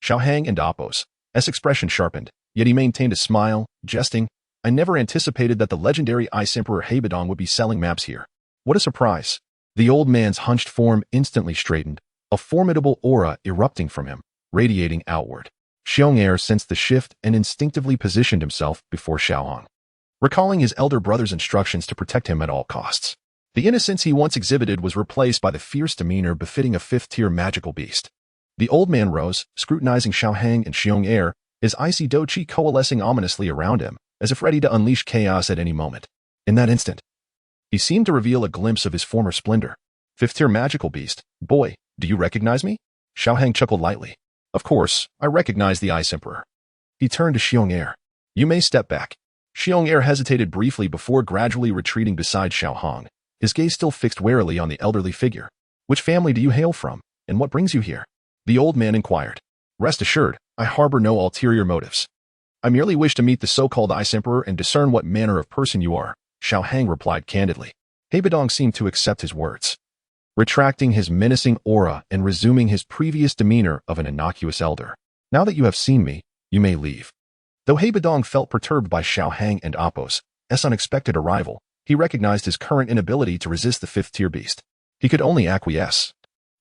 Xiaohang and Apos' expression sharpened, yet he maintained a smile, jesting, I never anticipated that the legendary Ice Emperor Haibadong would be selling maps here. What a surprise. The old man's hunched form instantly straightened, a formidable aura erupting from him, radiating outward. Xiong sensed the shift and instinctively positioned himself before Xiaohang. recalling his elder brother's instructions to protect him at all costs. The innocence he once exhibited was replaced by the fierce demeanor befitting a fifth-tier magical beast. The old man rose, scrutinizing Xiaohang and Xiong, his icy Dou Qi coalescing ominously around him, as if ready to unleash chaos at any moment. In that instant, he seemed to reveal a glimpse of his former splendor. Fifth-tier magical beast, boy, do you recognize me? Xiaohang chuckled lightly. Of course, I recognize the Ice Emperor. He turned to Xiong. You may step back. Xiong hesitated briefly before gradually retreating beside Xiaohang, his gaze still fixed warily on the elderly figure. Which family do you hail from, and what brings you here? The old man inquired. Rest assured, I harbor no ulterior motives. I merely wish to meet the so-called Ice Emperor and discern what manner of person you are, Xiaohang replied candidly. Heibadong seemed to accept his words, retracting his menacing aura and resuming his previous demeanor of an innocuous elder. Now that you have seen me, you may leave. Though Heibadong felt perturbed by Xiaohang and Appos' unexpected arrival, he recognized his current inability to resist the fifth-tier beast. He could only acquiesce,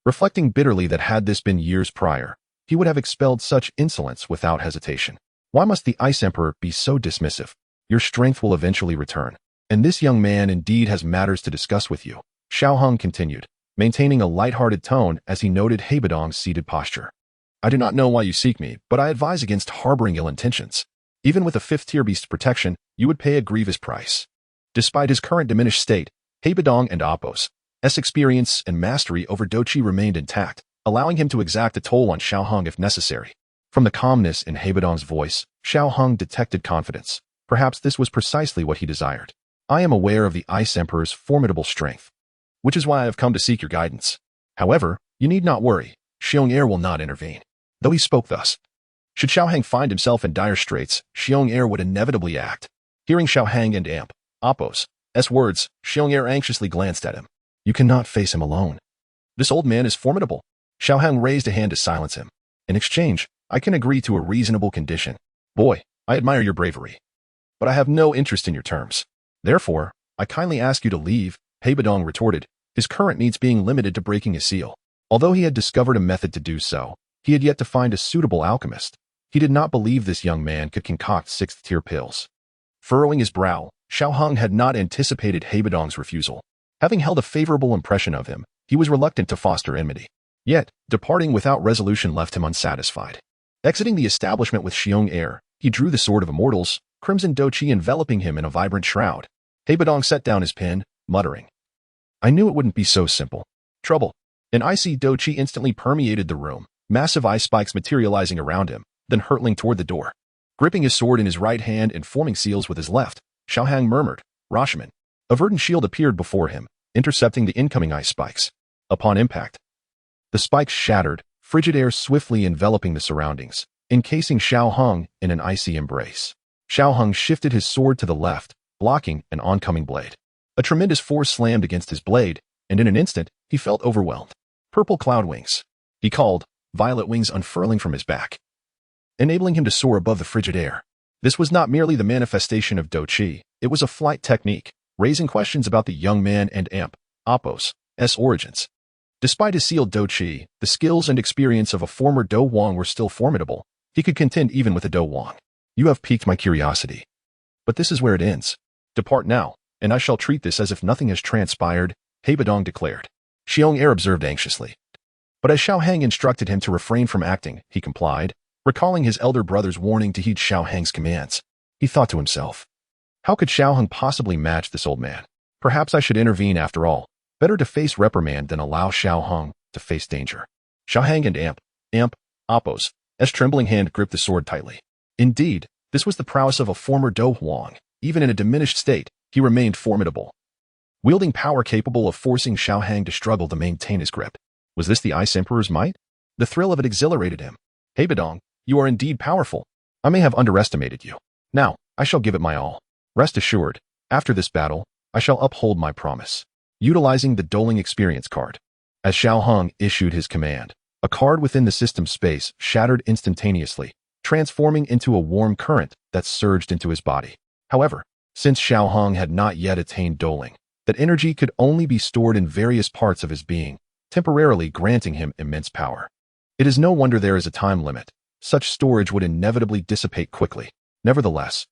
reflecting bitterly that had this been years prior, he would have expelled such insolence without hesitation. Why must the Ice Emperor be so dismissive? Your strength will eventually return, and this young man indeed has matters to discuss with you, Xiaohang continued, maintaining a light-hearted tone as he noted Heibadong's seated posture. I do not know why you seek me, but I advise against harboring ill intentions. Even with a fifth-tier beast's protection, you would pay a grievous price. Despite his current diminished state, Heibadong and Appos' experience and mastery over Dou Qi remained intact, allowing him to exact a toll on Xiaohang if necessary. From the calmness in Heibadong's voice, Xiaohang detected confidence. Perhaps this was precisely what he desired. I am aware of the Ice Emperor's formidable strength, which is why I have come to seek your guidance. However, you need not worry, Xiong will not intervene. Though he spoke thus, should Xiaohang find himself in dire straits, Xiong would inevitably act. Hearing Xiaohang and Appos' words, Xiong anxiously glanced at him. You cannot face him alone. This old man is formidable. Xiaohang raised a hand to silence him. In exchange, I can agree to a reasonable condition. Boy, I admire your bravery, but I have no interest in your terms. Therefore, I kindly ask you to leave, Heibadong retorted, his current needs being limited to breaking his seal. Although he had discovered a method to do so, he had yet to find a suitable alchemist. He did not believe this young man could concoct sixth-tier pills. Furrowing his brow, Xiaohang had not anticipated Heibadong's refusal. Having held a favorable impression of him, he was reluctant to foster enmity. Yet, departing without resolution left him unsatisfied. Exiting the establishment with Xiong, he drew the sword of immortals, crimson Dou Qi enveloping him in a vibrant shroud. Heibadong set down his pen, muttering, I knew it wouldn't be so simple. Trouble. An icy Dou Qi instantly permeated the room, massive ice spikes materializing around him, then hurtling toward the door. Gripping his sword in his right hand and forming seals with his left, Xiaohang murmured, Rashomon. A verdant shield appeared before him, intercepting the incoming ice spikes. Upon impact, the spikes shattered, frigid air swiftly enveloping the surroundings, encasing Xiaohang in an icy embrace. Xiaohang shifted his sword to the left, blocking an oncoming blade. A tremendous force slammed against his blade, and in an instant, he felt overwhelmed. Purple cloud wings, he called, violet wings unfurling from his back, enabling him to soar above the frigid air. This was not merely the manifestation of Dou Qi, it was a flight technique, raising questions about the young man and Appos' origins. Despite his sealed Dou Qi, the skills and experience of a former Dou Wang were still formidable. He could contend even with a Dou Wang. You have piqued my curiosity. But this is where it ends. Depart now, and I shall treat this as if nothing has transpired, Heibadong declared. Xiong observed anxiously. But as Xiaohang instructed him to refrain from acting, he complied, recalling his elder brother's warning to heed Xiaohang's commands. He thought to himself, how could Xiaohang possibly match this old man? Perhaps I should intervene after all. Better to face reprimand than allow Xiaohang to face danger. Xiaohang and Appos' trembling hand gripped the sword tightly. Indeed, this was the prowess of a former Dou Wang. Even in a diminished state, he remained formidable, wielding power capable of forcing Xiaohang to struggle to maintain his grip. Was this the Ice Emperor's might? The thrill of it exhilarated him. Heibadong, you are indeed powerful. I may have underestimated you. Now, I shall give it my all. Rest assured, after this battle, I shall uphold my promise. Utilizing the doling experience card. As Xiaohang issued his command, a card within the system space shattered instantaneously, transforming into a warm current that surged into his body. However, since Xiaohang had not yet attained doling, that energy could only be stored in various parts of his being, temporarily granting him immense power. It is no wonder there is a time limit. Such storage would inevitably dissipate quickly. Nevertheless,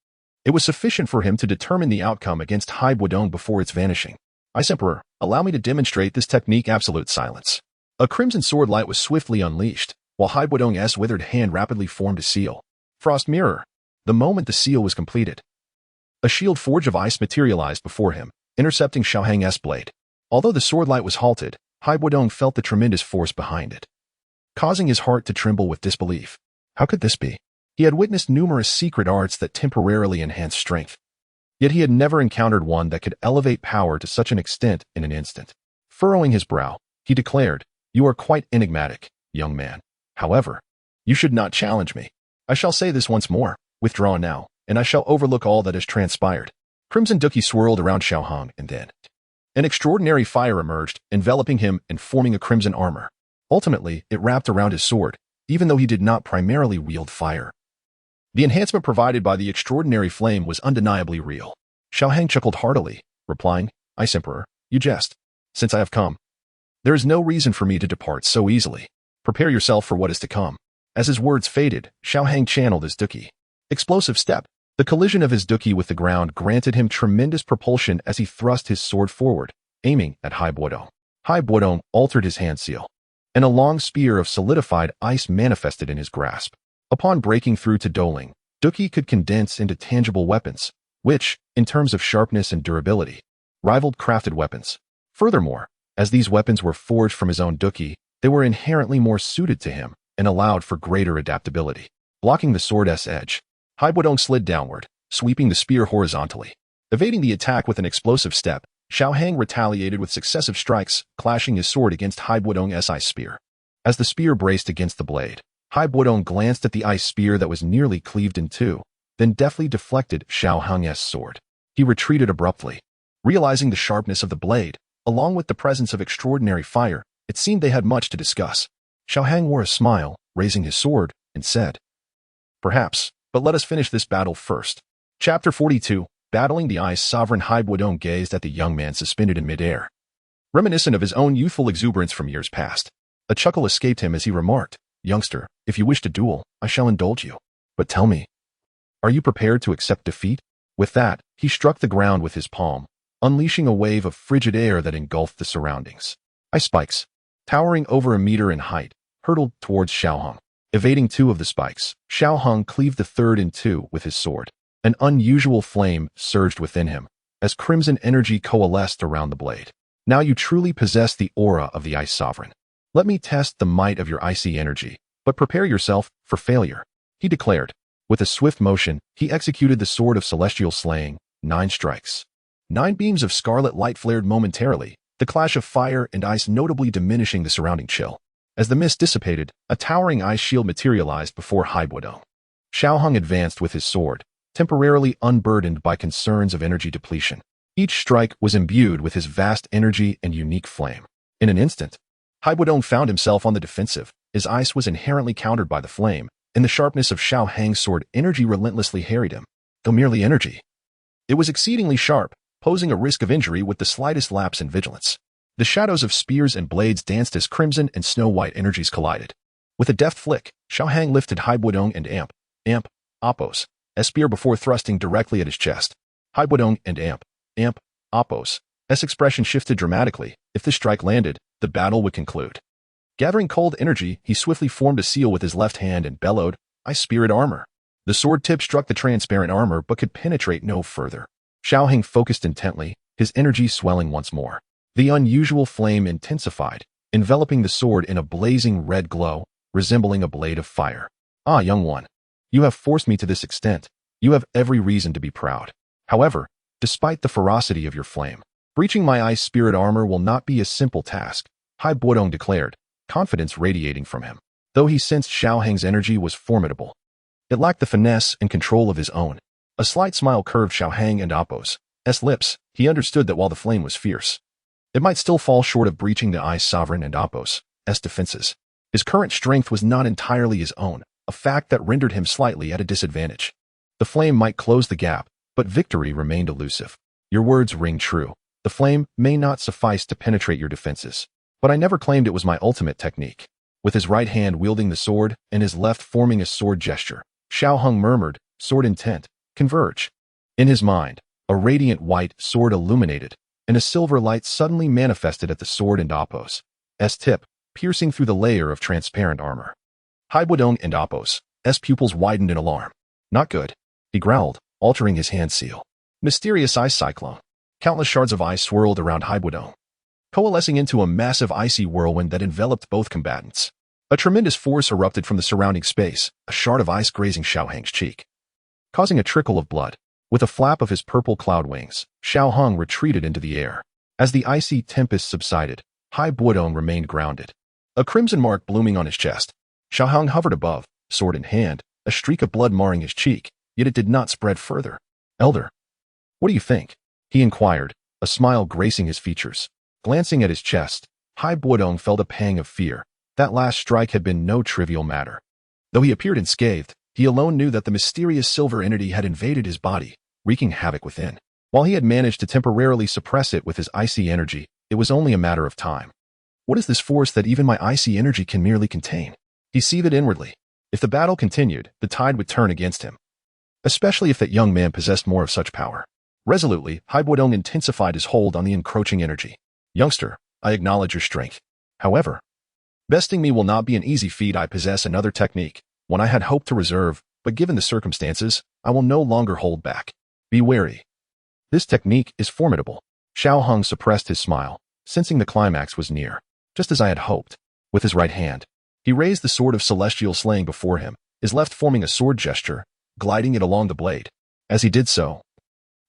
It was sufficient for him to determine the outcome against Hai Buodong before its vanishing. Ice Emperor, allow me to demonstrate this technique. Absolute silence. A crimson sword light was swiftly unleashed, while Hai Buodong's withered hand rapidly formed a seal. Frost Mirror. The moment the seal was completed, a shield forge of ice materialized before him, intercepting Xiaohang's blade. Although the sword light was halted, Hai Buodong felt the tremendous force behind it, causing his heart to tremble with disbelief. How could this be? He had witnessed numerous secret arts that temporarily enhanced strength, yet he had never encountered one that could elevate power to such an extent in an instant. Furrowing his brow, he declared, "You are quite enigmatic, young man. However, you should not challenge me. I shall say this once more, withdraw now, and I shall overlook all that has transpired." Crimson Dou Qi swirled around Xiaohang, and then an extraordinary fire emerged, enveloping him and forming a crimson armor. Ultimately, it wrapped around his sword, even though he did not primarily wield fire. The enhancement provided by the extraordinary flame was undeniably real. Xiaohang chuckled heartily, replying, "Ice Emperor, you jest. Since I have come, there is no reason for me to depart so easily. Prepare yourself for what is to come." As his words faded, Xiaohang channeled his Dou Qi. Explosive step. The collision of his Dou Qi with the ground granted him tremendous propulsion as he thrust his sword forward, aiming at Hai Buodong. Hai Buodong altered his hand seal, and a long spear of solidified ice manifested in his grasp. Upon breaking through to Douling, Dou Qi could condense into tangible weapons, which, in terms of sharpness and durability, rivaled crafted weapons. Furthermore, as these weapons were forged from his own Dou Qi, they were inherently more suited to him and allowed for greater adaptability. Blocking the sword's edge, Hai Buodong slid downward, sweeping the spear horizontally. Evading the attack with an explosive step, Xiaohang retaliated with successive strikes, clashing his sword against Hai Buodong's ice spear. As the spear braced against the blade, Hai Buodong glanced at the ice spear that was nearly cleaved in two, then deftly deflected Xiaohang's sword. He retreated abruptly. Realizing the sharpness of the blade, along with the presence of extraordinary fire, it seemed they had much to discuss. Xiaohang wore a smile, raising his sword, and said, "Perhaps, but let us finish this battle first." Chapter 42, Battling the Ice. Sovereign Hai Buodong gazed at the young man suspended in midair, reminiscent of his own youthful exuberance from years past. A chuckle escaped him as he remarked, "Youngster, if you wish to duel, I shall indulge you. But tell me, are you prepared to accept defeat?" With that, he struck the ground with his palm, unleashing a wave of frigid air that engulfed the surroundings. Ice spikes, towering over a meter in height, hurtled towards Xiaohang. Evading two of the spikes, Xiaohang cleaved the third in two with his sword. An unusual flame surged within him, as crimson energy coalesced around the blade. "Now you truly possess the aura of the Ice Sovereign. Let me test the might of your icy energy, but prepare yourself for failure," he declared. With a swift motion, he executed the Sword of Celestial Slaying, 9 strikes. 9 beams of scarlet light flared momentarily, the clash of fire and ice notably diminishing the surrounding chill. As the mist dissipated, a towering ice shield materialized before Hai Buodong. Xiaohang advanced with his sword, temporarily unburdened by concerns of energy depletion. Each strike was imbued with his vast energy and unique flame. In an instant, Hai Buodong found himself on the defensive. His ice was inherently countered by the flame, and the sharpness of Xiaohang's sword energy relentlessly harried him. Though merely energy, it was exceedingly sharp, posing a risk of injury with the slightest lapse in vigilance. The shadows of spears and blades danced as crimson and snow-white energies collided. With a deft flick, Xiaohang lifted Hai Buodong and Appos, a spear before thrusting directly at his chest. Hai Buodong and Appos' expression shifted dramatically. If the strike landed, the battle would conclude. Gathering cold energy, he swiftly formed a seal with his left hand and bellowed, "Ice Spirit Armor." The sword tip struck the transparent armor but could penetrate no further. Xiaohang focused intently, his energy swelling once more. The unusual flame intensified, enveloping the sword in a blazing red glow, resembling a blade of fire. "Ah, young one, you have forced me to this extent. You have every reason to be proud. However, despite the ferocity of your flame, breaching my ice spirit armor will not be a simple task," Hai Buodong declared, confidence radiating from him. Though he sensed Xiaohang's energy was formidable, it lacked the finesse and control of his own. A slight smile curved Xiaohang and Appos' lips. He understood that while the flame was fierce, it might still fall short of breaching the Ice Sovereign and Appos' defenses. His current strength was not entirely his own, a fact that rendered him slightly at a disadvantage. The flame might close the gap, but victory remained elusive. "Your words ring true. The flame may not suffice to penetrate your defenses, but I never claimed it was my ultimate technique." With his right hand wielding the sword and his left forming a sword gesture, Xiaohang murmured, "Sword intent, converge." In his mind, a radiant white sword illuminated, and a silver light suddenly manifested at the sword and Apos' tip, piercing through the layer of transparent armor. Haibodong and Apos' pupils widened in alarm. Not good, he growled, altering his hand seal. Mysterious ice cyclone. Countless shards of ice swirled around Haibodong, coalescing into a massive icy whirlwind that enveloped both combatants. A tremendous force erupted from the surrounding space, a shard of ice grazing Xiaohang's cheek, causing a trickle of blood. With a flap of his purple cloud wings, Xiaohang retreated into the air. As the icy tempest subsided, Haibodong remained grounded, a crimson mark blooming on his chest. Xiaohang hovered above, sword in hand, a streak of blood marring his cheek, yet it did not spread further. Elder, what do you think? He inquired, a smile gracing his features. Glancing at his chest, Haibodong felt a pang of fear. That last strike had been no trivial matter. Though he appeared unscathed, he alone knew that the mysterious silver entity had invaded his body, wreaking havoc within. While he had managed to temporarily suppress it with his icy energy, it was only a matter of time. What is this force that even my icy energy can merely contain? He seethed inwardly. If the battle continued, the tide would turn against him, especially if that young man possessed more of such power. Resolutely, Haibodong intensified his hold on the encroaching energy. Youngster, I acknowledge your strength. However, besting me will not be an easy feat. I possess another technique, one I had hoped to reserve, but given the circumstances, I will no longer hold back. Be wary. This technique is formidable. Xiaohang suppressed his smile, sensing the climax was near. Just as I had hoped. With his right hand, he raised the sword of celestial slaying before him, his left forming a sword gesture, gliding it along the blade. As he did so,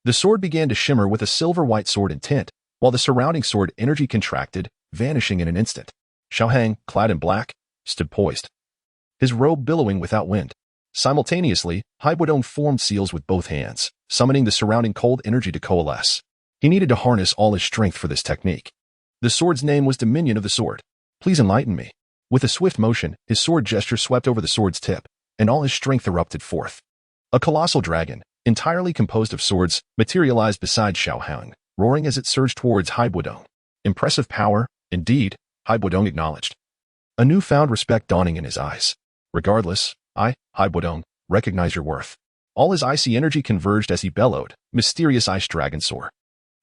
the sword began to shimmer with a silver-white sword intent, while the surrounding sword energy contracted, vanishing in an instant. Xiaohang, clad in black, stood poised, his robe billowing without wind. Simultaneously, Haibodong formed seals with both hands, summoning the surrounding cold energy to coalesce. He needed to harness all his strength for this technique. The sword's name was Dominion of the Sword. Please enlighten me. With a swift motion, his sword gesture swept over the sword's tip, and all his strength erupted forth. A colossal dragon, entirely composed of swords, materialized beside Xiaohang, roaring as it surged towards Haibodong. Impressive power, indeed, Haibodong acknowledged, a newfound respect dawning in his eyes. Regardless, I, Haibodong, recognize your worth. All his icy energy converged as he bellowed, mysterious ice dragon soar.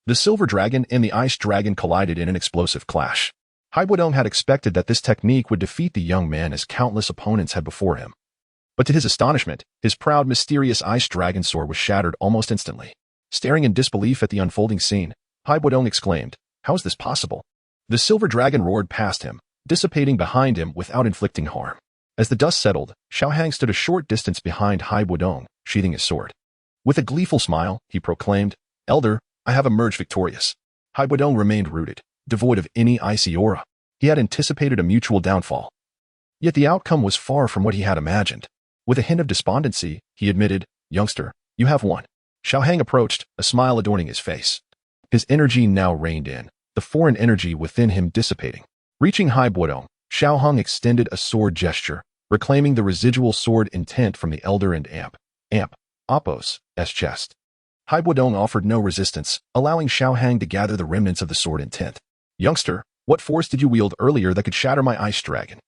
The silver dragon and the ice dragon collided in an explosive clash. Haibodong had expected that this technique would defeat the young man as countless opponents had before him. But to his astonishment, his proud, mysterious ice dragon sword was shattered almost instantly. Staring in disbelief at the unfolding scene, Haibodong exclaimed, "How is this possible?" The silver dragon roared past him, dissipating behind him without inflicting harm. As the dust settled, Xiaohang stood a short distance behind Haibodong, sheathing his sword. With a gleeful smile, he proclaimed, "Elder, I have emerged victorious." Haibodong remained rooted, devoid of any icy aura. He had anticipated a mutual downfall. Yet the outcome was far from what he had imagined. With a hint of despondency, he admitted, "Youngster, you have won." Xiaohang approached, a smile adorning his face. His energy now reigned in, the foreign energy within him dissipating. Reaching Haibodong, Xiaohang extended a sword gesture, reclaiming the residual sword intent from the elder and Apos' chest. Haibodong offered no resistance, allowing Xiaohang to gather the remnants of the sword intent. "Youngster, what force did you wield earlier that could shatter my ice dragon?"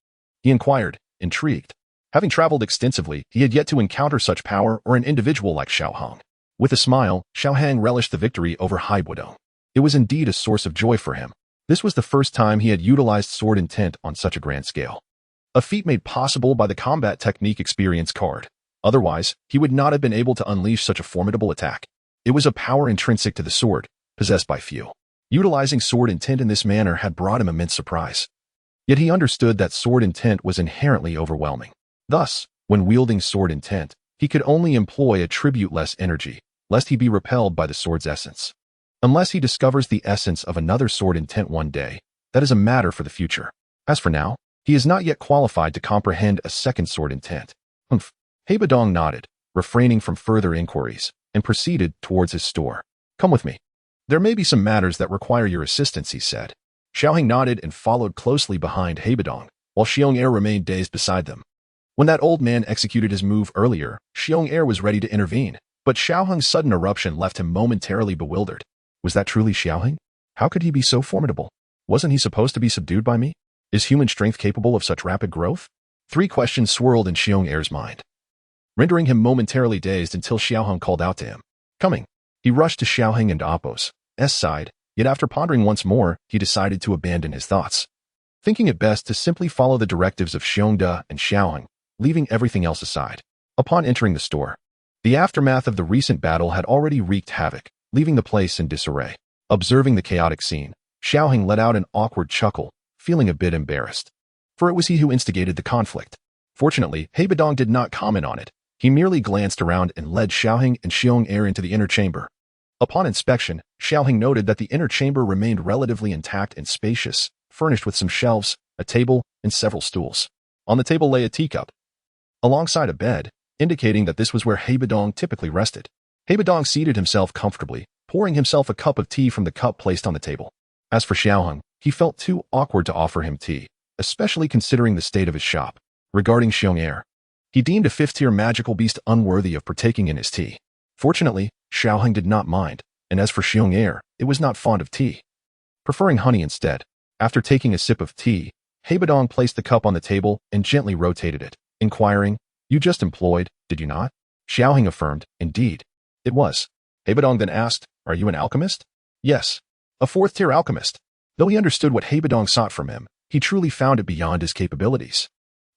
he inquired, intrigued. Having traveled extensively, he had yet to encounter such power or an individual like Xiaohang. With a smile, Xiaohang relished the victory over Haibodong. It was indeed a source of joy for him. This was the first time he had utilized sword intent on such a grand scale. A feat made possible by the combat technique experience card. Otherwise, he would not have been able to unleash such a formidable attack. It was a power intrinsic to the sword, possessed by few. Utilizing sword intent in this manner had brought him immense surprise. Yet he understood that sword intent was inherently overwhelming. Thus, when wielding sword intent, he could only employ attribute-less energy, lest he be repelled by the sword's essence. Unless he discovers the essence of another sword intent one day, that is a matter for the future. As for now, he is not yet qualified to comprehend a second sword intent. Haibodong nodded, refraining from further inquiries, and proceeded towards his store. "Come with me. There may be some matters that require your assistance," he said. Xiaohang nodded and followed closely behind Haibodong, while Xiong remained dazed beside them. When that old man executed his move earlier, Xiong was ready to intervene, but Xiaohang's sudden eruption left him momentarily bewildered. Was that truly Xiaohang? How could he be so formidable? Wasn't he supposed to be subdued by me? Is human strength capable of such rapid growth? 3 questions swirled in Xiong mind, rendering him momentarily dazed until Xiaohang called out to him, "Coming." He rushed to Xiaoheng and Appo's side, yet after pondering once more, he decided to abandon his thoughts, thinking it best to simply follow the directives of Xiongda and Xiaoheng, leaving everything else aside. Upon entering the store, the aftermath of the recent battle had already wreaked havoc, leaving the place in disarray. Observing the chaotic scene, Xiaoheng let out an awkward chuckle, feeling a bit embarrassed, for it was he who instigated the conflict. Fortunately, Heibadong did not comment on it. He merely glanced around and led Xiaoheng and Xiong'er into the inner chamber. Upon inspection, Xiaoheng noted that the inner chamber remained relatively intact and spacious, furnished with some shelves, a table, and several stools. On the table lay a teacup, alongside a bed, indicating that this was where Heibadong typically rested. Heibadong seated himself comfortably, pouring himself a cup of tea from the cup placed on the table. As for Xiaoheng, he felt too awkward to offer him tea, especially considering the state of his shop. Regarding Xiong'er, he deemed a fifth-tier magical beast unworthy of partaking in his tea. Fortunately, Xiaoheng did not mind, and as for Xiong'er, it was not fond of tea, preferring honey instead. After taking a sip of tea, Heibadong placed the cup on the table and gently rotated it, inquiring, "You just employed, did you not?" Xiaoheng affirmed, "Indeed, it was." Heibadong then asked, "Are you an alchemist?" "Yes, a fourth-tier alchemist." Though he understood what Heibadong sought from him, he truly found it beyond his capabilities.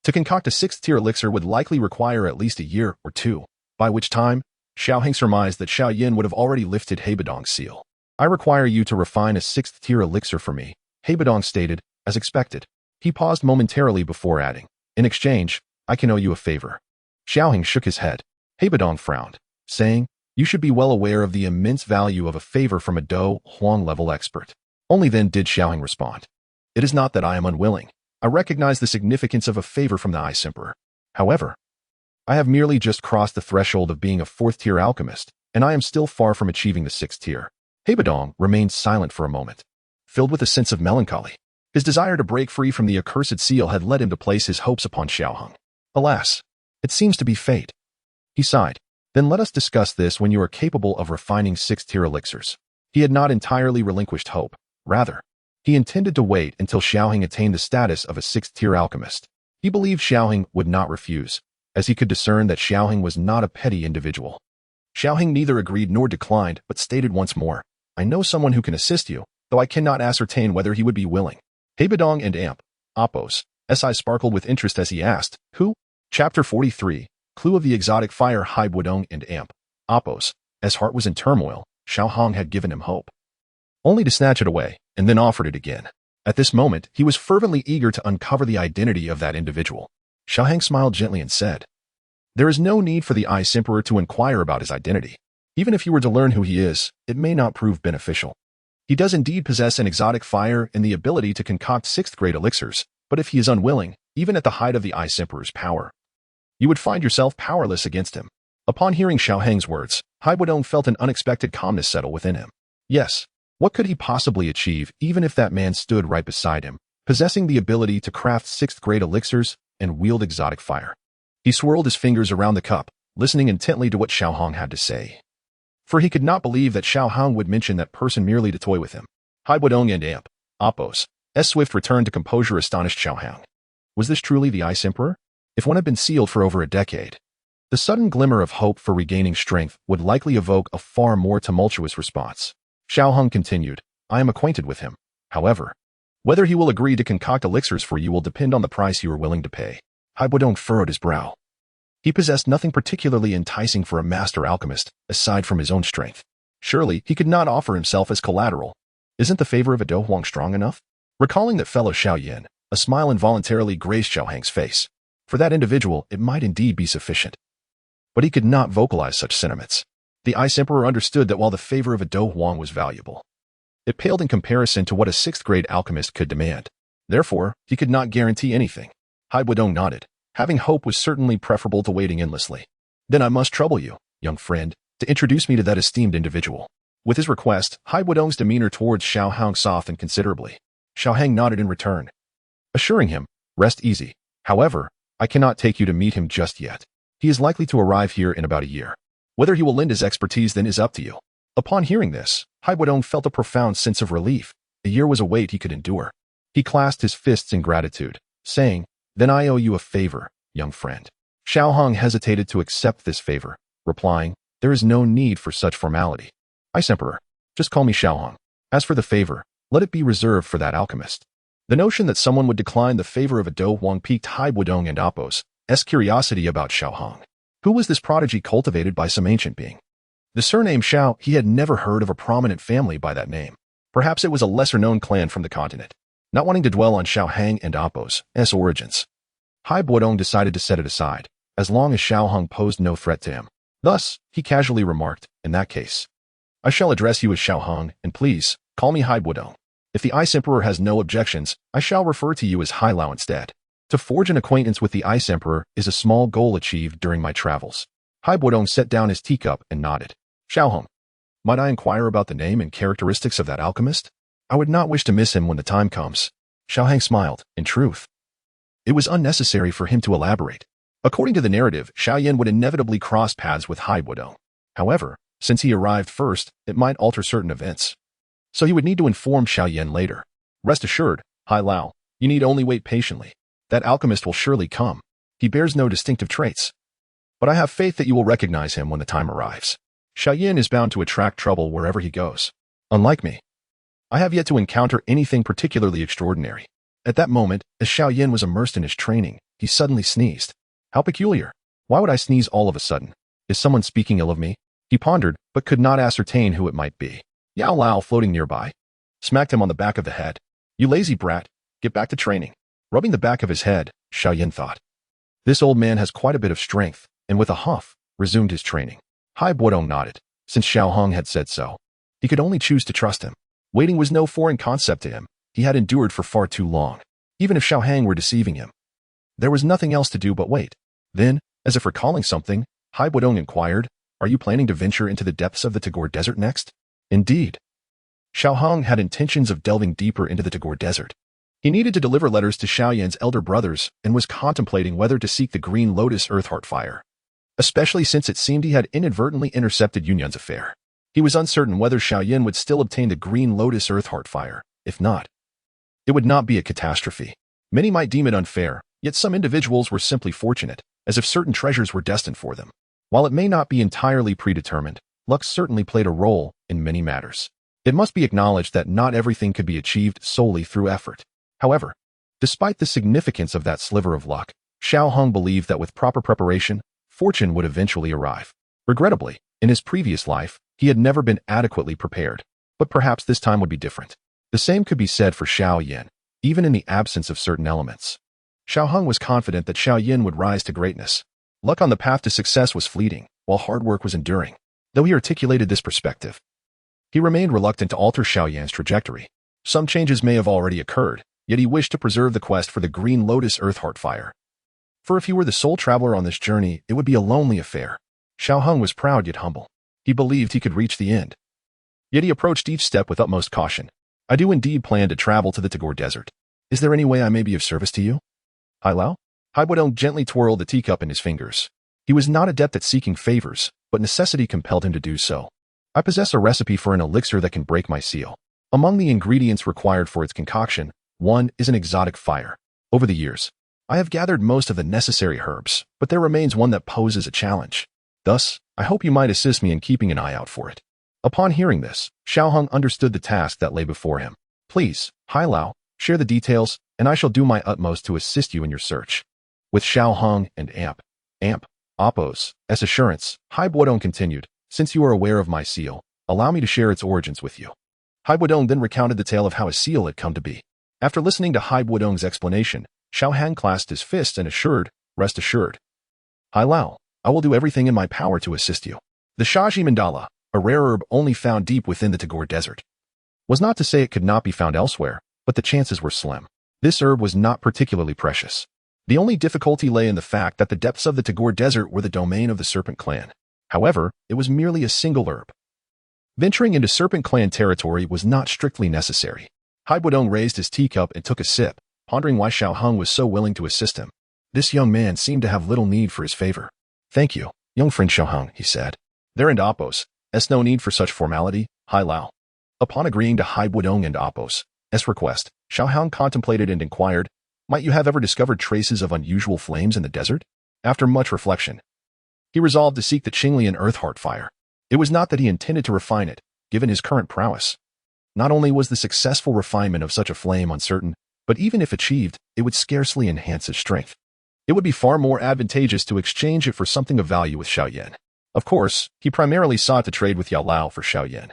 To concoct a sixth-tier elixir would likely require at least a year or two, by which time, Xiaoheng surmised that Xiao Yin would have already lifted Heibadong's seal. "I require you to refine a sixth-tier elixir for me," Heibadong stated, as expected. He paused momentarily before adding, "In exchange, I can owe you a favor." Xiaoheng shook his head. Heibadong frowned, saying, "You should be well aware of the immense value of a favor from a Dou Huang-level expert." Only then did Xiaoheng respond, "It is not that I am unwilling. I recognize the significance of a favor from the Ice Emperor. However, I have merely just crossed the threshold of being a fourth-tier alchemist, and I am still far from achieving the sixth tier." Heibadong remained silent for a moment, filled with a sense of melancholy. His desire to break free from the accursed seal had led him to place his hopes upon Xiaoheng. "Alas, it seems to be fate." He sighed. "Then let us discuss this when you are capable of refining sixth-tier elixirs." He had not entirely relinquished hope. Rather, he intended to wait until Xiaoheng attained the status of a sixth-tier alchemist. He believed Xiaoheng would not refuse, as he could discern that Xiaoheng was not a petty individual. Xiaoheng neither agreed nor declined, but stated once more, "I know someone who can assist you, though I cannot ascertain whether he would be willing." Heibadong and Appo's eyes sparkled with interest as he asked, "Who?" Chapter 43, Clue of the Exotic Fire. Heibadong and Appo's heart was in turmoil. Xiaoheng had given him hope, only to snatch it away, and then offered it again. At this moment, he was fervently eager to uncover the identity of that individual. Xiaoheng smiled gently and said, "There is no need for the Ice Emperor to inquire about his identity. Even if you were to learn who he is, it may not prove beneficial. He does indeed possess an exotic fire and the ability to concoct sixth-grade elixirs, but if he is unwilling, even at the height of the Ice Emperor's power, you would find yourself powerless against him." Upon hearing Xiaoheng's words, Heibadong felt an unexpected calmness settle within him. Yes, what could he possibly achieve even if that man stood right beside him, possessing the ability to craft sixth-grade elixirs and wield exotic fire? He swirled his fingers around the cup, listening intently to what Xiaoheng had to say, for he could not believe that Xiaoheng would mention that person merely to toy with him. Heibadong and Appo's swift return to composure astonished Xiaoheng. Was this truly the Ice Emperor? If one had been sealed for over a decade, the sudden glimmer of hope for regaining strength would likely evoke a far more tumultuous response. Xiaoheng continued, "I am acquainted with him. However, whether he will agree to concoct elixirs for you will depend on the price you are willing to pay." Heibadong furrowed his brow. He possessed nothing particularly enticing for a master alchemist, aside from his own strength. Surely, he could not offer himself as collateral. Isn't the favor of a Dou Huang strong enough? Recalling that fellow Xiao Yin, a smile involuntarily graced Xiaoheng's face. For that individual, it might indeed be sufficient. But he could not vocalize such sentiments. The Ice Emperor understood that while the favor of a Dou Huang was valuable, it paled in comparison to what a sixth-grade alchemist could demand. Therefore, he could not guarantee anything. Heibadong nodded. Having hope was certainly preferable to waiting endlessly. "Then I must trouble you, young friend, to introduce me to that esteemed individual." With his request, Heibadong's demeanor towards Xiaoheng softened considerably. Xiaoheng nodded in return, assuring him, "Rest easy. However, I cannot take you to meet him just yet. He is likely to arrive here in about a year. Whether he will lend his expertise then is up to you." Upon hearing this, Heibadong felt a profound sense of relief. A year was a wait he could endure. He clasped his fists in gratitude, saying, "Then I owe you a favor, young friend." Xiaoheng hesitated to accept this favor, replying, "There is no need for such formality. Ice Emperor. Just call me Xiaohong. As for the favor, let it be reserved for that alchemist. The notion that someone would decline the favor of a Dou Huang piqued Hai Budong and Apos' curiosity about Xiaohong. Who was this prodigy cultivated by some ancient being? The surname Xiao, he had never heard of a prominent family by that name. Perhaps it was a lesser-known clan from the continent. Not wanting to dwell on Xiaohang and Apos' origins, Hai Budong decided to set it aside, as long as Xiaohong posed no threat to him. Thus, he casually remarked, in that case, I shall address you as Xiaohong, and please, call me Hai Budong. If the Ice Emperor has no objections, I shall refer to you as Hai Lao instead. To forge an acquaintance with the Ice Emperor is a small goal achieved during my travels. Hai Budong set down his teacup and nodded. Xiaohong, might I inquire about the name and characteristics of that alchemist? I would not wish to miss him when the time comes. Xiaohang smiled. In truth, it was unnecessary for him to elaborate. According to the narrative, Xiaoyan would inevitably cross paths with Hai Budong. However, since he arrived first, it might alter certain events. So he would need to inform Xiaoyan later. Rest assured, Hai Lao, you need only wait patiently. That alchemist will surely come. He bears no distinctive traits. But I have faith that you will recognize him when the time arrives. Xiaoyan is bound to attract trouble wherever he goes. Unlike me, I have yet to encounter anything particularly extraordinary. At that moment, as Xiaoyan was immersed in his training, he suddenly sneezed. How peculiar. Why would I sneeze all of a sudden? Is someone speaking ill of me? He pondered, but could not ascertain who it might be. Yao Lao, floating nearby, smacked him on the back of the head. You lazy brat, get back to training. Rubbing the back of his head, Xiaoyan thought. This old man has quite a bit of strength, and with a huff, resumed his training. Hai Budong nodded. Since Xiaohong had said so, he could only choose to trust him. Waiting was no foreign concept to him. He had endured for far too long. Even if Xiaohang were deceiving him, there was nothing else to do but wait. Then, as if recalling something, Hai Budong inquired, are you planning to venture into the depths of the Tagore Desert next? Indeed. Xiaohong had intentions of delving deeper into the Tagore Desert. He needed to deliver letters to Xiaoyan's elder brothers and was contemplating whether to seek the Green Lotus Earthheart Fire, especially since it seemed he had inadvertently intercepted Yunyun's affair. He was uncertain whether Xiaoyan would still obtain the Green Lotus Earthheart Fire. If not, it would not be a catastrophe. Many might deem it unfair, yet some individuals were simply fortunate, as if certain treasures were destined for them. While it may not be entirely predetermined, luck certainly played a role in many matters. It must be acknowledged that not everything could be achieved solely through effort. However, despite the significance of that sliver of luck, Xiaohong believed that with proper preparation, fortune would eventually arrive. Regrettably, in his previous life, he had never been adequately prepared, but perhaps this time would be different. The same could be said for Xiaoyan, even in the absence of certain elements. Xiaohong was confident that Xiaoyan would rise to greatness. Luck on the path to success was fleeting, while hard work was enduring. Though he articulated this perspective, he remained reluctant to alter Xiaoyan's trajectory. Some changes may have already occurred, yet he wished to preserve the quest for the Green Lotus Earthheart Fire. For if he were the sole traveler on this journey, it would be a lonely affair. Xiaohong was proud yet humble. He believed he could reach the end. Yet he approached each step with utmost caution. I do indeed plan to travel to the Tagore Desert. Is there any way I may be of service to you? Hai Lao? Hai Budong gently twirled the teacup in his fingers. He was not adept at seeking favors, but necessity compelled him to do so. I possess a recipe for an elixir that can break my seal. Among the ingredients required for its concoction, one is an exotic fire. Over the years, I have gathered most of the necessary herbs, but there remains one that poses a challenge. Thus, I hope you might assist me in keeping an eye out for it. Upon hearing this, Xiaohong understood the task that lay before him. Please, Hai Lao, share the details, and I shall do my utmost to assist you in your search. With Xiaohong and Apos' assurance, Hai Budong continued, since you are aware of my seal, allow me to share its origins with you. Hai Budong then recounted the tale of how a seal had come to be. After listening to Hai Budong's explanation, Xiaohang clasped his fists and assured, rest assured. Hai Lao, I will do everything in my power to assist you. The Shaji Mandala, a rare herb only found deep within the Tagore Desert, was not to say it could not be found elsewhere, but the chances were slim. This herb was not particularly precious. The only difficulty lay in the fact that the depths of the Tagore Desert were the domain of the Serpent Clan. However, it was merely a single herb. Venturing into Serpent Clan territory was not strictly necessary. Hai Budong raised his teacup and took a sip, pondering why Xiaohong was so willing to assist him. This young man seemed to have little need for his favor. Thank you, young friend Xiaohong, he said. There and Apos, no need for such formality, Hai Lao. Upon agreeing to Hai Budong and Apos' request, Xiaohong contemplated and inquired, might you have ever discovered traces of unusual flames in the desert? After much reflection, he resolved to seek the Qinglian Earthheart Fire. It was not that he intended to refine it, given his current prowess. Not only was the successful refinement of such a flame uncertain, but even if achieved, it would scarcely enhance his strength. It would be far more advantageous to exchange it for something of value with Xiaoyan. Of course, he primarily sought to trade with Yao Lao for Xiaoyan.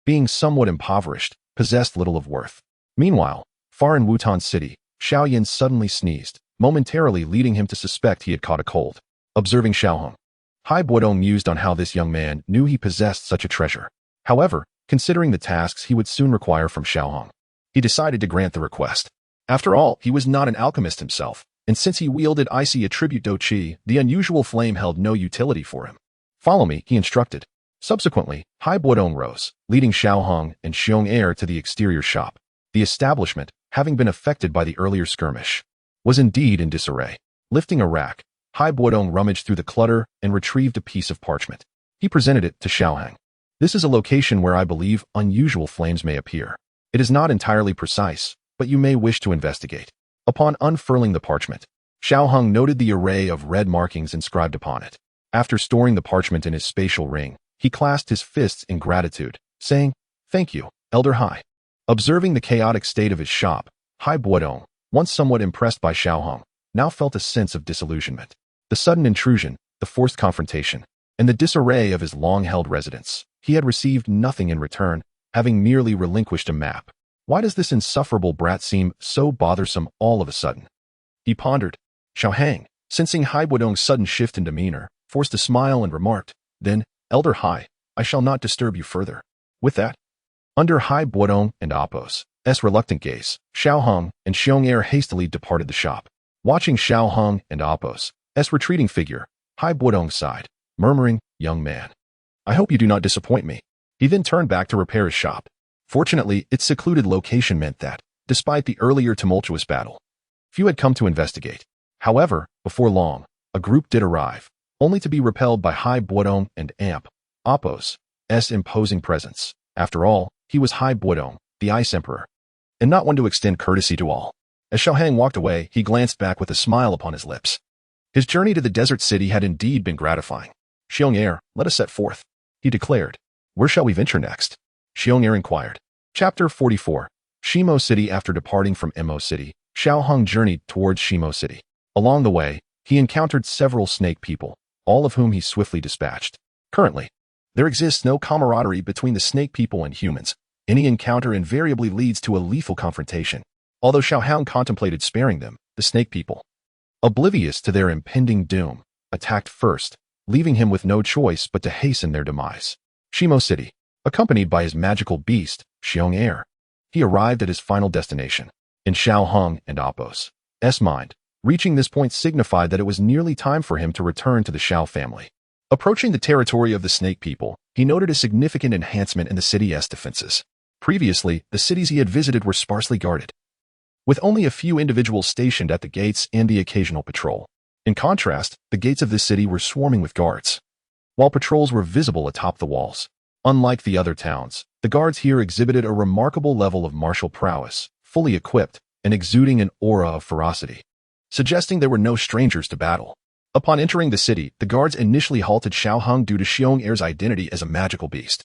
Being somewhat impoverished, possessed little of worth. Meanwhile, far in Wutan City, Xiaoyan suddenly sneezed, momentarily leading him to suspect he had caught a cold. Observing Xiaohong, Hai Buodong mused on how this young man knew he possessed such a treasure. However, considering the tasks he would soon require from Xiaohong, he decided to grant the request. After all, he was not an alchemist himself, and since he wielded icy attribute Dou Qi, the unusual flame held no utility for him. Follow me, he instructed. Subsequently, Hai Buodong rose, leading Xiaohong and Xiong Er to the exterior shop. The establishment, having been affected by the earlier skirmish, was indeed in disarray. Lifting a rack, Hai Buodong rummaged through the clutter and retrieved a piece of parchment. He presented it to Xiaohang. This is a location where I believe unusual flames may appear. It is not entirely precise, but you may wish to investigate. Upon unfurling the parchment, Xiaohang noted the array of red markings inscribed upon it. After storing the parchment in his spatial ring, he clasped his fists in gratitude, saying, "Thank you, Elder Hai." Observing the chaotic state of his shop, Hai Buodong, once somewhat impressed by Xiaohang, now felt a sense of disillusionment. The sudden intrusion, the forced confrontation, and the disarray of his long-held residence. He had received nothing in return, having merely relinquished a map. Why does this insufferable brat seem so bothersome all of a sudden? He pondered. Xiaohang, sensing Hai Buodong's sudden shift in demeanor, forced a smile and remarked, "Then, Elder Hai, I shall not disturb you further." With that, under Hai Buodong and Appo's reluctant gaze, Xiaohong and Xiong Er hastily departed the shop. Watching Xiaohong and Appo's retreating figure, Hai Buodong sighed, murmuring, "Young man, I hope you do not disappoint me." He then turned back to repair his shop. Fortunately, its secluded location meant that, despite the earlier tumultuous battle, few had come to investigate. However, before long, a group did arrive, only to be repelled by Hai Buodong and Appo's imposing presence. After all, he was Hai Buodong, the Ice Emperor, and not one to extend courtesy to all. As Xiaohang walked away, he glanced back with a smile upon his lips. His journey to the desert city had indeed been gratifying. "Xiong Er, let us set forth," he declared. "Where shall we venture next?" Xiong Er inquired. Chapter 44. Shimo City. After departing from Mo City, Xiaohong journeyed towards Shimo City. Along the way, he encountered several snake people, all of whom he swiftly dispatched. Currently, there exists no camaraderie between the snake people and humans. Any encounter invariably leads to a lethal confrontation. Although Xiaohong contemplated sparing them, the snake people, oblivious to their impending doom, attacked first, leaving him with no choice but to hasten their demise. Shimo City. Accompanied by his magical beast, Xiong Er, he arrived at his final destination. In Xiaohong and Appo's mind, reaching this point signified that it was nearly time for him to return to the Xiao family. Approaching the territory of the snake people, he noted a significant enhancement in the city's defenses. Previously, the cities he had visited were sparsely guarded, with only a few individuals stationed at the gates and the occasional patrol. In contrast, the gates of this city were swarming with guards, while patrols were visible atop the walls. Unlike the other towns, the guards here exhibited a remarkable level of martial prowess, fully equipped and exuding an aura of ferocity, suggesting they were no strangers to battle. Upon entering the city, the guards initially halted Xiaohong due to Xiong Er's identity as a magical beast.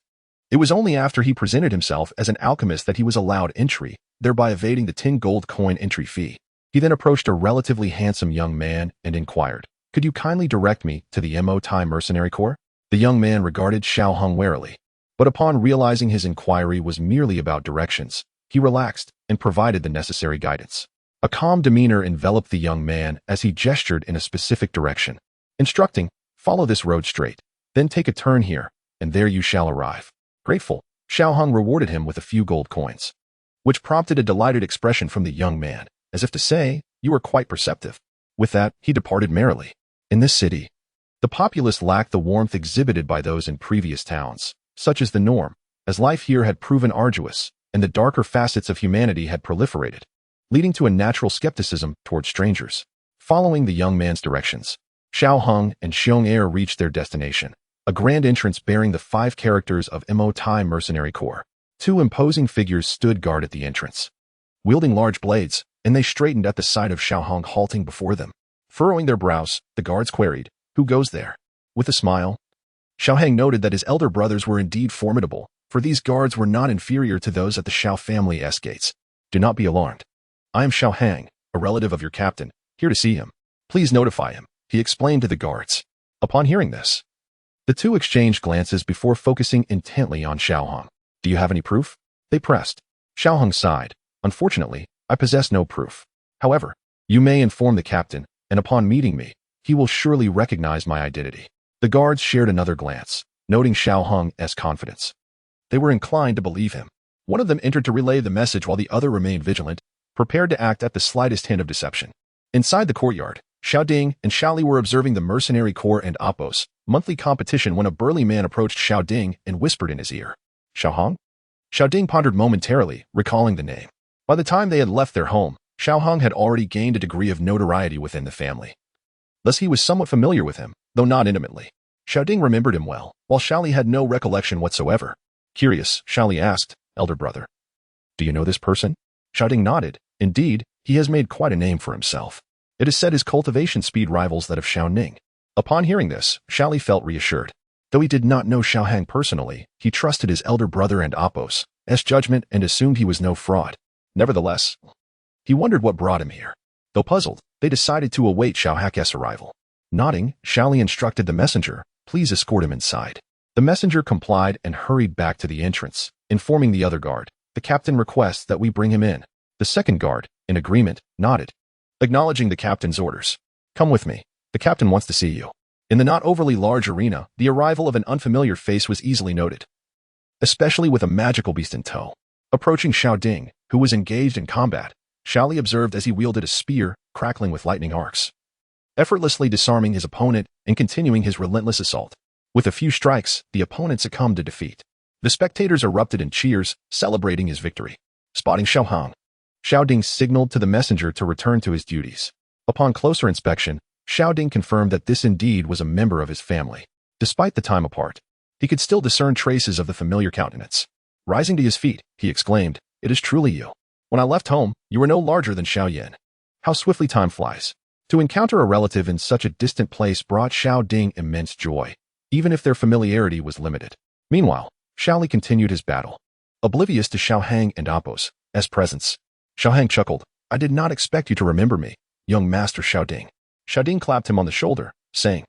It was only after he presented himself as an alchemist that he was allowed entry, thereby evading the 10 gold coin entry fee. He then approached a relatively handsome young man and inquired, "Could you kindly direct me to the Mo Tai Mercenary Corps?" The young man regarded Xiaohong warily, but upon realizing his inquiry was merely about directions, he relaxed and provided the necessary guidance. A calm demeanor enveloped the young man as he gestured in a specific direction, instructing, "Follow this road straight, then take a turn here, and there you shall arrive." Grateful, Xiaohong rewarded him with a few gold coins, which prompted a delighted expression from the young man, as if to say, "You are quite perceptive." With that, he departed merrily. In this city, the populace lacked the warmth exhibited by those in previous towns, such as the norm, as life here had proven arduous, and the darker facets of humanity had proliferated, leading to a natural skepticism toward strangers. Following the young man's directions, Xiaohong and Xiong Er reached their destination, a grand entrance bearing the 5 characters of Mo Tai Mercenary Corps. 2 imposing figures stood guard at the entrance, wielding large blades, and they straightened at the sight of Xiaohong halting before them. Furrowing their brows, the guards queried, "Who goes there?" With a smile, Xiaohang noted that his elder brothers were indeed formidable, for these guards were not inferior to those at the Xiao family's gates. Do not be alarmed. I am Xiao Hang, a relative of your captain, here to see him. Please notify him, he explained to the guards. Upon hearing this, the two exchanged glances before focusing intently on Xiao Hong. Do you have any proof? They pressed. Xiao Hong sighed. Unfortunately, I possess no proof. However, you may inform the captain, and upon meeting me, he will surely recognize my identity. The guards shared another glance, noting Xiao Hong's confidence. They were inclined to believe him. One of them entered to relay the message while the other remained vigilant, prepared to act at the slightest hint of deception. Inside the courtyard, Xiao Ding and Xiao Li were observing the mercenary corps and Oppos monthly competition when a burly man approached Xiao Ding and whispered in his ear. Xiao Hong? Xiao Ding pondered momentarily, recalling the name. By the time they had left their home, Xiao Hong had already gained a degree of notoriety within the family. Thus he was somewhat familiar with him, though not intimately. Xiao Ding remembered him well, while Xiao Li had no recollection whatsoever. Curious, Xiao Li asked, elder brother. Do you know this person? Xiao Ding nodded. Indeed, he has made quite a name for himself. It is said his cultivation speed rivals that of Xiao Ning. Upon hearing this, Xiao Li felt reassured. Though he did not know Xiao Hang personally, he trusted his elder brother and Oppos' judgment and assumed he was no fraud. Nevertheless, he wondered what brought him here. Though puzzled, they decided to await Xiao Hang's arrival. Nodding, Xiao Li instructed the messenger, please escort him inside. The messenger complied and hurried back to the entrance, informing the other guard. The captain requests that we bring him in. The second guard, in agreement, nodded, acknowledging the captain's orders. Come with me. The captain wants to see you. In the not overly large arena, the arrival of an unfamiliar face was easily noted, especially with a magical beast in tow. Approaching Xiao Ding, who was engaged in combat, Xiao Li observed as he wielded a spear, crackling with lightning arcs, effortlessly disarming his opponent and continuing his relentless assault. With a few strikes, the opponent succumbed to defeat. The spectators erupted in cheers, celebrating his victory. Spotting Xiao Hong, Xiao Ding signaled to the messenger to return to his duties. Upon closer inspection, Xiao Ding confirmed that this indeed was a member of his family. Despite the time apart, he could still discern traces of the familiar countenance. Rising to his feet, he exclaimed, it is truly you. When I left home, you were no larger than Xiao Yin. How swiftly time flies. To encounter a relative in such a distant place brought Xiao Ding immense joy, even if their familiarity was limited. Meanwhile, Xiao Li continued his battle, oblivious to Xiao Hang and Oppos' presence. Xiao Hang chuckled, I did not expect you to remember me, young master Xiao Ding. Xiao Ding clapped him on the shoulder, saying,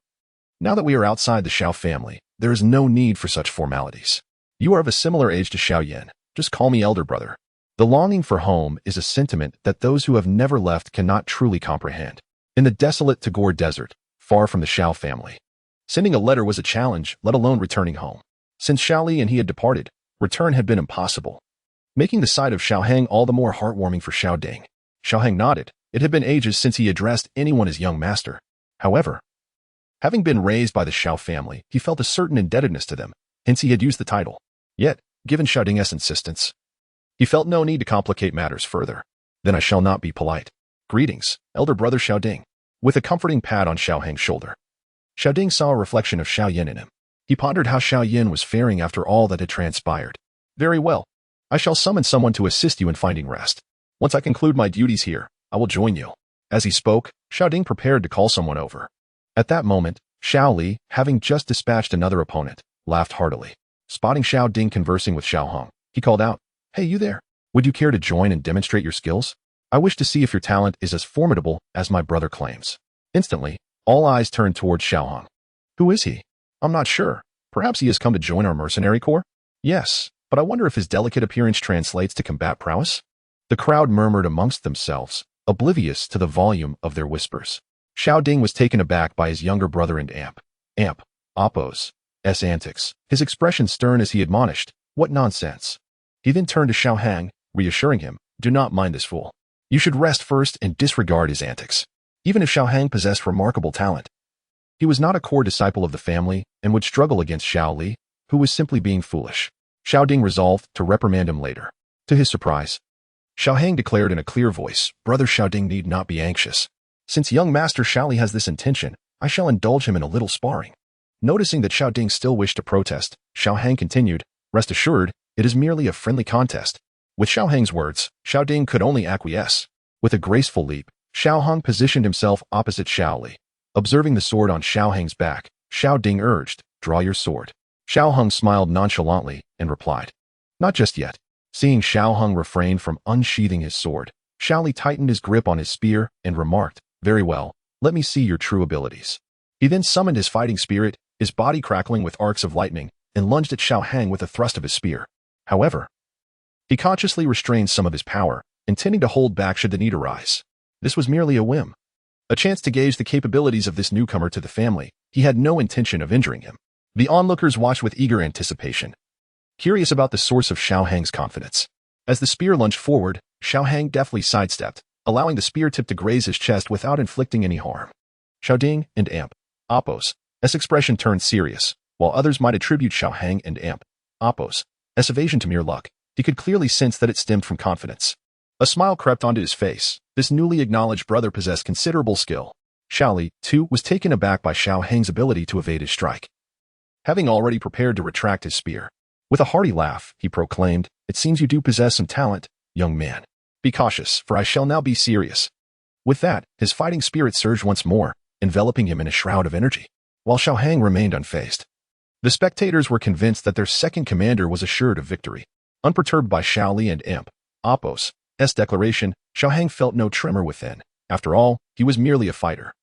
now that we are outside the Xiao family, there is no need for such formalities. You are of a similar age to Xiao Yin. Just call me elder brother. The longing for home is a sentiment that those who have never left cannot truly comprehend. In the desolate Tagore Desert, far from the Xiao family, sending a letter was a challenge, let alone returning home. Since Xiao Li and he had departed, return had been impossible, making the sight of Xiao Hang all the more heartwarming for Xiao Ding. Xiao Hang nodded. It had been ages since he addressed anyone as young master. However, having been raised by the Xiao family, he felt a certain indebtedness to them, hence he had used the title. Yet, given Xiao Ding's insistence, he felt no need to complicate matters further. Then I shall not be polite. Greetings, elder brother Xiao Ding. With a comforting pat on Xiao Hang's shoulder, Xiao Ding saw a reflection of Xiao Yin in him. He pondered how Xiao Yin was faring after all that had transpired. Very well. I shall summon someone to assist you in finding rest. Once I conclude my duties here, I will join you. As he spoke, Xiao Ding prepared to call someone over. At that moment, Xiao Li, having just dispatched another opponent, laughed heartily. Spotting Xiao Ding conversing with Xiao Hong, he called out, hey, you there. Would you care to join and demonstrate your skills? I wish to see if your talent is as formidable as my brother claims. Instantly, all eyes turned towards Xiao Hong. Who is he? I'm not sure. Perhaps he has come to join our mercenary corps? Yes, but I wonder if his delicate appearance translates to combat prowess? The crowd murmured amongst themselves, oblivious to the volume of their whispers. Xiao Ding was taken aback by his younger brother and Oppos' antics, his expression stern as he admonished, what nonsense. He then turned to Xiao Hang, reassuring him, do not mind this fool. You should rest first and disregard his antics. Even if Xiao Hang possessed remarkable talent, he was not a core disciple of the family and would struggle against Xiao Li, who was simply being foolish. Xiao Ding resolved to reprimand him later. To his surprise, Xiao Hang declared in a clear voice, brother Xiao Ding need not be anxious. Since young master Xiao Li has this intention, I shall indulge him in a little sparring. Noticing that Xiao Ding still wished to protest, Xiao Hang continued, rest assured, it is merely a friendly contest. With Xiao Hang's words, Xiao Ding could only acquiesce. With a graceful leap, Xiao Hong positioned himself opposite Xiao Li. Observing the sword on Xiao Hang's back, Xiao Ding urged, draw your sword. Xiao Hong smiled nonchalantly and replied, "Not just yet." Seeing Xiao Hong refrain from unsheathing his sword, Xiao Li tightened his grip on his spear and remarked, "Very well, let me see your true abilities." He then summoned his fighting spirit, his body crackling with arcs of lightning, and lunged at Xiao Hang with a thrust of his spear. However, he consciously restrained some of his power, intending to hold back should the need arise. This was merely a whim. A chance to gauge the capabilities of this newcomer to the family. He had no intention of injuring him. The onlookers watched with eager anticipation, curious about the source of Xiao Hang's confidence. As the spear lunged forward, Xiao Hang deftly sidestepped, allowing the spear tip to graze his chest without inflicting any harm. Xiao Ding and Amp, Appos, S expression turned serious. While others might attribute Xiao Hang and Amp, Appos, S evasion to mere luck, he could clearly sense that it stemmed from confidence. A smile crept onto his face. This newly acknowledged brother possessed considerable skill. Xiao Li, too, was taken aback by Xiao Hang's ability to evade his strike. Having already prepared to retract his spear, with a hearty laugh, he proclaimed, "It seems you do possess some talent, young man. Be cautious, for I shall now be serious." With that, his fighting spirit surged once more, enveloping him in a shroud of energy, while Xiao Hang remained unfazed. The spectators were convinced that their second commander was assured of victory. Unperturbed by Xiao Li and Imp, Appos, S declaration, Xiao Hang felt no tremor within. After all, he was merely a fighter.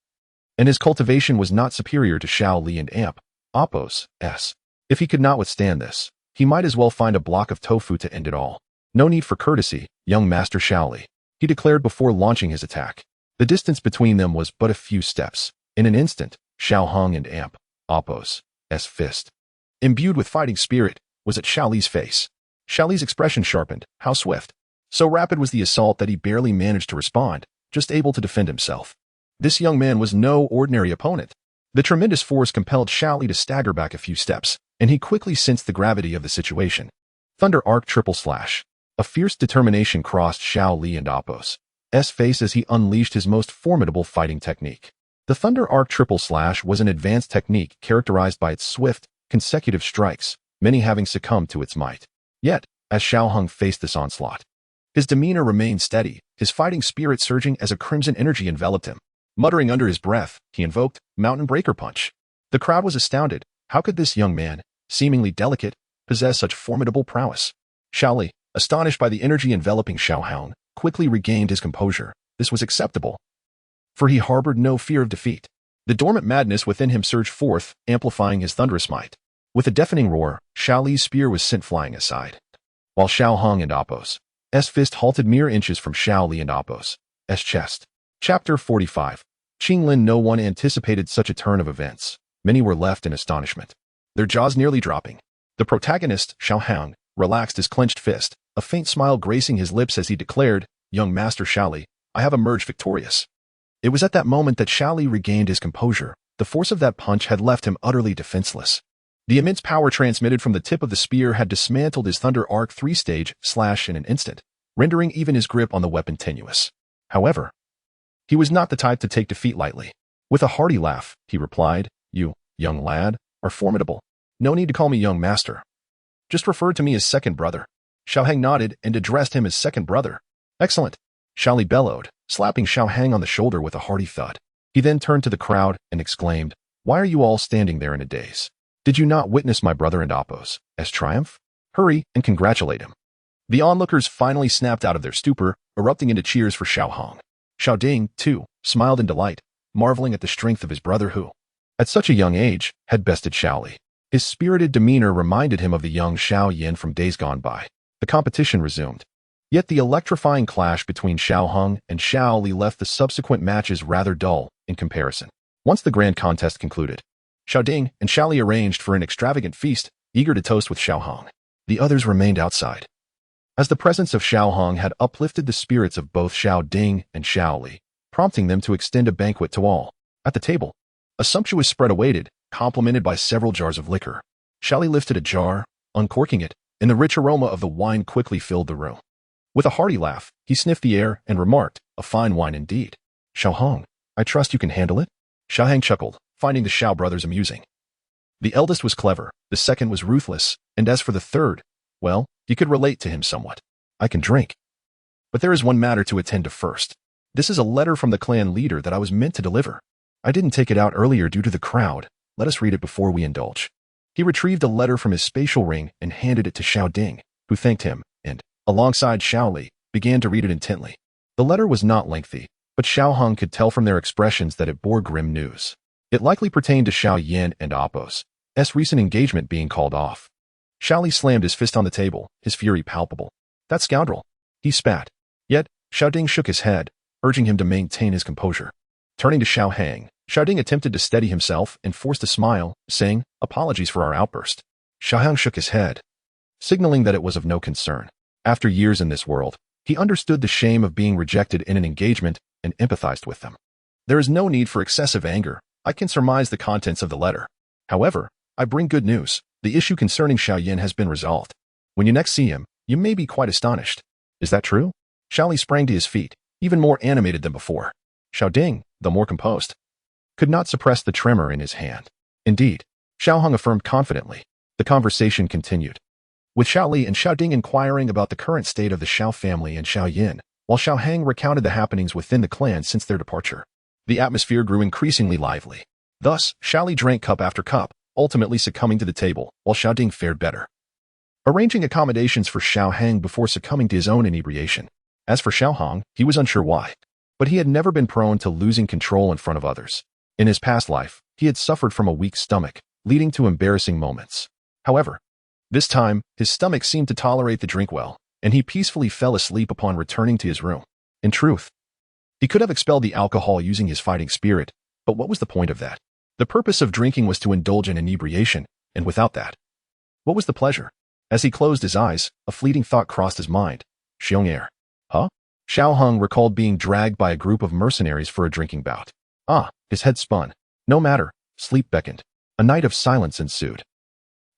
And his cultivation was not superior to Xiao Li and Amp, Appos, S. If he could not withstand this, he might as well find a block of tofu to end it all. "No need for courtesy, young Master Xiao Li," he declared before launching his attack. The distance between them was but a few steps. In an instant, Xiao Hong and Amp, Appos, S fist, imbued with fighting spirit, was at Xiao Li's face. Xiao Li's expression sharpened. How swift. So rapid was the assault that he barely managed to respond, just able to defend himself. This young man was no ordinary opponent. The tremendous force compelled Xiao Li to stagger back a few steps, and he quickly sensed the gravity of the situation. Thunder Arc triple slash. A fierce determination crossed Xiao Li and Appos' face as he unleashed his most formidable fighting technique. The Thunder Arc triple slash was an advanced technique characterized by its swift, consecutive strikes, many having succumbed to its might. Yet, as Xiao Hong faced this onslaught, his demeanor remained steady, his fighting spirit surging as a crimson energy enveloped him. Muttering under his breath, he invoked Mountain Breaker Punch. The crowd was astounded. How could this young man, seemingly delicate, possess such formidable prowess? Xiao Li, astonished by the energy enveloping Xiao Hong, quickly regained his composure. This was acceptable, for he harbored no fear of defeat. The dormant madness within him surged forth, amplifying his thunderous might. With a deafening roar, Xiao Li's spear was sent flying aside, while Xiao Hong and Appos' fist halted mere inches from Xiao Li and Appos' chest. Chapter 45. Qinglin. No one anticipated such a turn of events. Many were left in astonishment, their jaws nearly dropping. The protagonist, Xiao Hong, relaxed his clenched fist, a faint smile gracing his lips as he declared, "Young Master Xiao Li, I have emerged victorious." It was at that moment that Xiao Li regained his composure. The force of that punch had left him utterly defenseless. The immense power transmitted from the tip of the spear had dismantled his Thunder Arc 3-stage slash in an instant, rendering even his grip on the weapon tenuous. However, he was not the type to take defeat lightly. With a hearty laugh, he replied, "You, young lad, are formidable. No need to call me young master. Just refer to me as second brother." Xiao Hang nodded and addressed him as second brother. "Excellent," Xiao Li bellowed, slapping Xiao Hang on the shoulder with a hearty thud. He then turned to the crowd and exclaimed, "Why are you all standing there in a daze? Did you not witness my brother and Appos' triumph? Hurry and congratulate him." The onlookers finally snapped out of their stupor, erupting into cheers for Xiao Hong. Xiao Ding, too, smiled in delight, marveling at the strength of his brother who, at such a young age, had bested Xiao Li. His spirited demeanor reminded him of the young Xiao Yan from days gone by. The competition resumed. Yet the electrifying clash between Xiao Hong and Xiao Li left the subsequent matches rather dull in comparison. Once the grand contest concluded, Xiao Ding and Xiao Li arranged for an extravagant feast, eager to toast with Xiao Hong. The others remained outside, as the presence of Xiao Hong had uplifted the spirits of both Xiao Ding and Xiao Li, prompting them to extend a banquet to all. At the table, a sumptuous spread awaited, complemented by several jars of liquor. Xiao Li lifted a jar, uncorking it, and the rich aroma of the wine quickly filled the room. With a hearty laugh, he sniffed the air and remarked, "A fine wine indeed. Xiao Hong, I trust you can handle it?" Xiao Hang chuckled, finding the Xiao brothers amusing. The eldest was clever, the second was ruthless, and as for the third, well, you could relate to him somewhat. "I can drink. But there is one matter to attend to first. This is a letter from the clan leader that I was meant to deliver. I didn't take it out earlier due to the crowd. Let us read it before we indulge." He retrieved a letter from his spatial ring and handed it to Xiao Ding, who thanked him, and, alongside Xiao Li, began to read it intently. The letter was not lengthy, but Xiao Hong could tell from their expressions that it bore grim news. It likely pertained to Xiao Yin and Appo's recent engagement being called off. Xiao Li slammed his fist on the table, his fury palpable. That scoundrel! He spat. Yet, Xiao Ding shook his head, urging him to maintain his composure. Turning to Xiao Hang, Xiao Ding attempted to steady himself and forced a smile, saying, "Apologies for our outburst." Xiao Hang shook his head, signaling that it was of no concern. After years in this world, he understood the shame of being rejected in an engagement and empathized with them. There is no need for excessive anger. I can surmise the contents of the letter. However, I bring good news. The issue concerning Xiao Yin has been resolved. When you next see him, you may be quite astonished. Is that true? Xiao Li sprang to his feet, even more animated than before. Xiao Ding, though more composed, could not suppress the tremor in his hand. Indeed, Xiao Hong affirmed confidently. The conversation continued, with Xiao Li and Xiao Ding inquiring about the current state of the Xiao family and Xiao Yin, while Xiao Hang recounted the happenings within the clan since their departure. The atmosphere grew increasingly lively. Thus, Xiao Li drank cup after cup, ultimately succumbing to the table, while Xiao Ding fared better, arranging accommodations for Xiao Hang before succumbing to his own inebriation. As for Xiao Hong, he was unsure why, but he had never been prone to losing control in front of others. In his past life, he had suffered from a weak stomach, leading to embarrassing moments. However, this time, his stomach seemed to tolerate the drink well, and he peacefully fell asleep upon returning to his room. In truth, he could have expelled the alcohol using his fighting spirit, but what was the point of that? The purpose of drinking was to indulge in inebriation, and without that, what was the pleasure? As he closed his eyes, a fleeting thought crossed his mind. Xiong air. Huh? Xiao Hong recalled being dragged by a group of mercenaries for a drinking bout. His head spun. No matter, sleep beckoned. A night of silence ensued.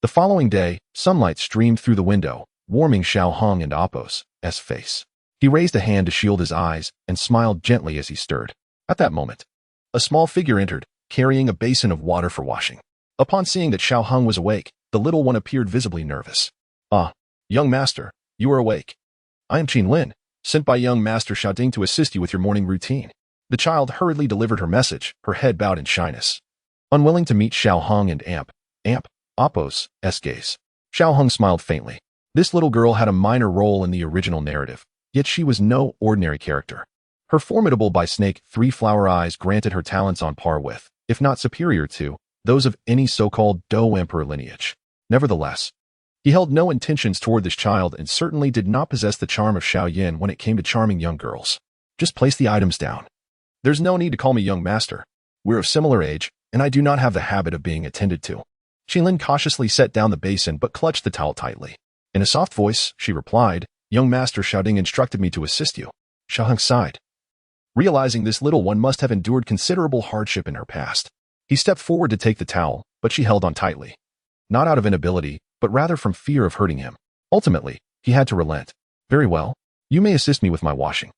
The following day, sunlight streamed through the window, warming Xiao Hong and Appo's face. He raised a hand to shield his eyes and smiled gently as he stirred. At that moment, a small figure entered, carrying a basin of water for washing. Upon seeing that Xiao Hong was awake, the little one appeared visibly nervous. Young master, you are awake. I am Qin Lin, sent by young master Xiao Ding to assist you with your morning routine. The child hurriedly delivered her message, her head bowed in shyness. Unwilling to meet Xiao Hong and Appo's gaze, Xiao Hong smiled faintly. This little girl had a minor role in the original narrative, yet she was no ordinary character. Her formidable by snake three-flower eyes granted her talents on par with, if not superior to, those of any so-called Dou Emperor lineage. Nevertheless, he held no intentions toward this child and certainly did not possess the charm of Xiao Yin when it came to charming young girls. Just place the items down. There's no need to call me young master. We're of similar age, and I do not have the habit of being attended to. Qinlin cautiously set down the basin but clutched the towel tightly. In a soft voice, she replied, Young master Xiao Ding instructed me to assist you. Xiao Hong sighed, realizing this little one must have endured considerable hardship in her past. He stepped forward to take the towel, but she held on tightly. Not out of inability, but rather from fear of hurting him. Ultimately, he had to relent. Very well, you may assist me with my washing.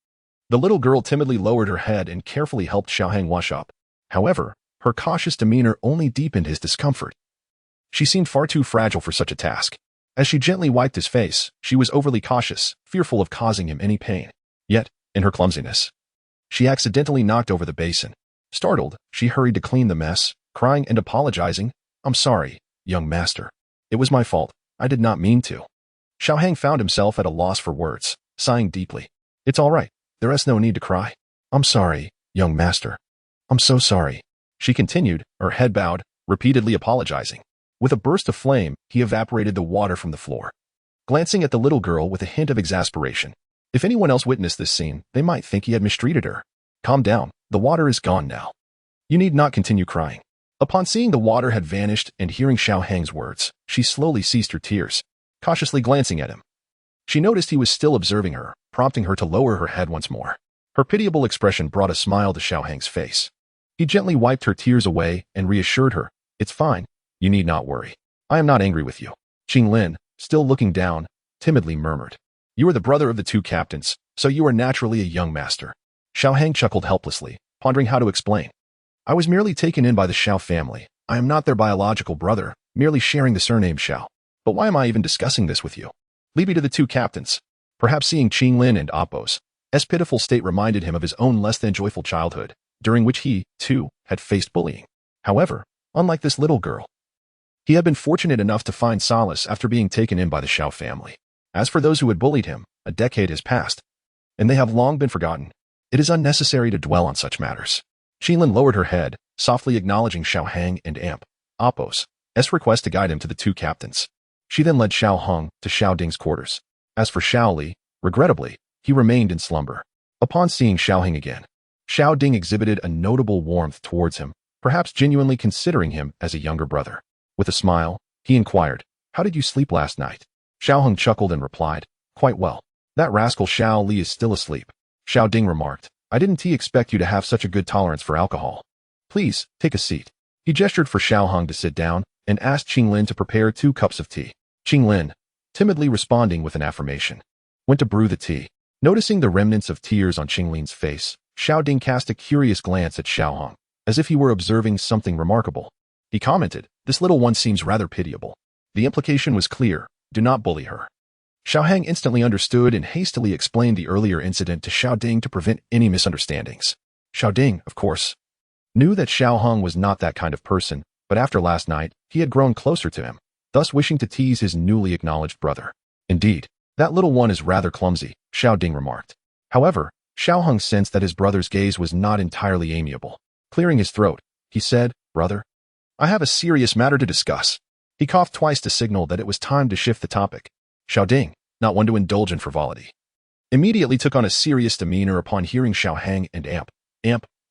The little girl timidly lowered her head and carefully helped Xiao Hang wash up. However, her cautious demeanor only deepened his discomfort. She seemed far too fragile for such a task. As she gently wiped his face, she was overly cautious, fearful of causing him any pain. Yet, in her clumsiness, she accidentally knocked over the basin. Startled, she hurried to clean the mess, crying and apologizing, I'm sorry, young master. It was my fault. I did not mean to. Xiao Hang found himself at a loss for words, sighing deeply. It's all right. There is no need to cry. I'm sorry, young master. I'm so sorry. She continued, her head bowed, repeatedly apologizing. With a burst of flame, he evaporated the water from the floor, glancing at the little girl with a hint of exasperation. If anyone else witnessed this scene, they might think he had mistreated her. Calm down. The water is gone now. You need not continue crying. Upon seeing the water had vanished and hearing Xiao Hang's words, she slowly ceased her tears, cautiously glancing at him. She noticed he was still observing her, prompting her to lower her head once more. Her pitiable expression brought a smile to Xiao Hang's face. He gently wiped her tears away and reassured her, It's fine. You need not worry. I am not angry with you. Qin Lin, still looking down, timidly murmured. You are the brother of the two captains, so you are naturally a young master. Xiao Hang chuckled helplessly, pondering how to explain. I was merely taken in by the Xiao family. I am not their biological brother, merely sharing the surname Xiao. But why am I even discussing this with you? Lead me to the two captains. Perhaps seeing Qin Lin and Appo's pitiful state reminded him of his own less than joyful childhood, during which he, too, had faced bullying. However, unlike this little girl, He had been fortunate enough to find solace after being taken in by the Xiao family. As for those who had bullied him, a decade has passed, and they have long been forgotten. It is unnecessary to dwell on such matters. Qinlin lowered her head, softly acknowledging Xiaohang and Apos' request to guide him to the two captains. She then led Xiao Hong to Xiao Ding's quarters. As for Xiao Li, regrettably, he remained in slumber. Upon seeing Xiao Hing again, Xiao Ding exhibited a notable warmth towards him, perhaps genuinely considering him as a younger brother. With a smile, he inquired, "How did you sleep last night?" Xiao Hong chuckled and replied, "Quite well. That rascal Xiao Li is still asleep." Xiao Ding remarked, "I didn't expect you to have such a good tolerance for alcohol. Please, take a seat." He gestured for Xiao Hong to sit down and asked Qinglin to prepare 2 cups of tea. Qinglin, timidly responding with an affirmation, went to brew the tea. Noticing the remnants of tears on Qinglin's face, Xiao Ding cast a curious glance at Xiao Hong, as if he were observing something remarkable. He commented, "This little one seems rather pitiable." The implication was clear: do not bully her. Xiaohang instantly understood and hastily explained the earlier incident to Xiao Ding to prevent any misunderstandings. Xiao Ding, of course, knew that Xiao Hong was not that kind of person, but after last night, he had grown closer to him, thus wishing to tease his newly acknowledged brother. "Indeed, that little one is rather clumsy," Xiao Ding remarked. However, Xiao Hong sensed that his brother's gaze was not entirely amiable. Clearing his throat, he said, "Brother, I have a serious matter to discuss." He coughed twice to signal that it was time to shift the topic. Xiao Ding, not one to indulge in frivolity, immediately took on a serious demeanor upon hearing Xiaohang and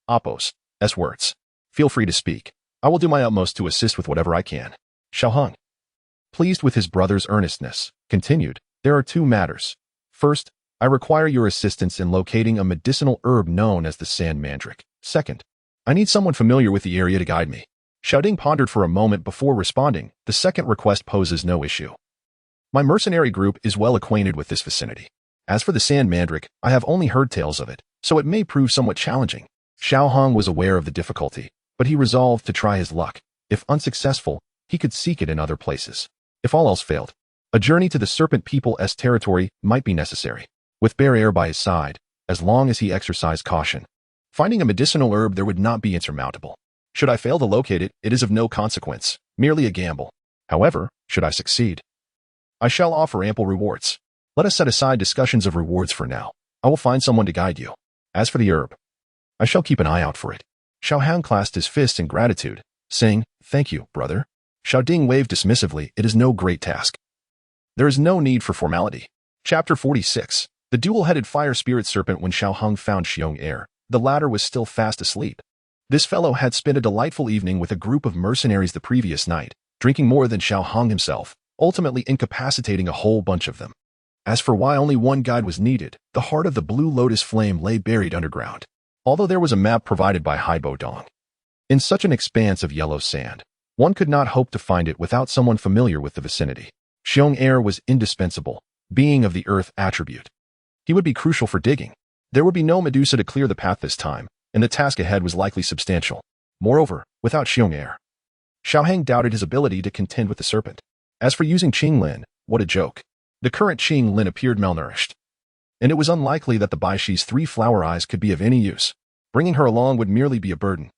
Apos' words. "Feel free to speak. I will do my utmost to assist with whatever I can." Xiaohang, pleased with his brother's earnestness, continued, "There are 2 matters. First, I require your assistance in locating a medicinal herb known as the sand mandrake. Second, I need someone familiar with the area to guide me." Xiao Ding pondered for a moment before responding, "The second request poses no issue. My mercenary group is well acquainted with this vicinity. As for the sand mandrake, I have only heard tales of it, so it may prove somewhat challenging." Xiao Hong was aware of the difficulty, but he resolved to try his luck. If unsuccessful, he could seek it in other places. If all else failed, a journey to the Serpent People's territory might be necessary. With Bear Air by his side, as long as he exercised caution, finding a medicinal herb there would not be insurmountable. Should I fail to locate it, it is of no consequence, merely a gamble. However, should I succeed, I shall offer ample rewards. Let us set aside discussions of rewards for now. I will find someone to guide you. As for the herb, I shall keep an eye out for it." Xiao Hang clasped his fist in gratitude, saying, "Thank you, brother." Xiao Ding waved dismissively, "It is no great task. There is no need for formality." Chapter 46. The dual-headed fire spirit serpent. When Xiao Hong found Xiong Air, the latter was still fast asleep. This fellow had spent a delightful evening with a group of mercenaries the previous night, drinking more than Xiao Hong himself, ultimately incapacitating a whole bunch of them. As for why only one guide was needed, the heart of the Blue Lotus flame lay buried underground, although there was a map provided by Haibo Dong. In such an expanse of yellow sand, one could not hope to find it without someone familiar with the vicinity. Xiong Air was indispensable, being of the earth attribute. He would be crucial for digging. There would be no Medusa to clear the path this time, and the task ahead was likely substantial. Moreover, without Xiong Air, Xiaohang doubted his ability to contend with the serpent. As for using Qinglin, what a joke. The current Qinglin appeared malnourished, and it was unlikely that the Baishi's 3 flower eyes could be of any use. Bringing her along would merely be a burden,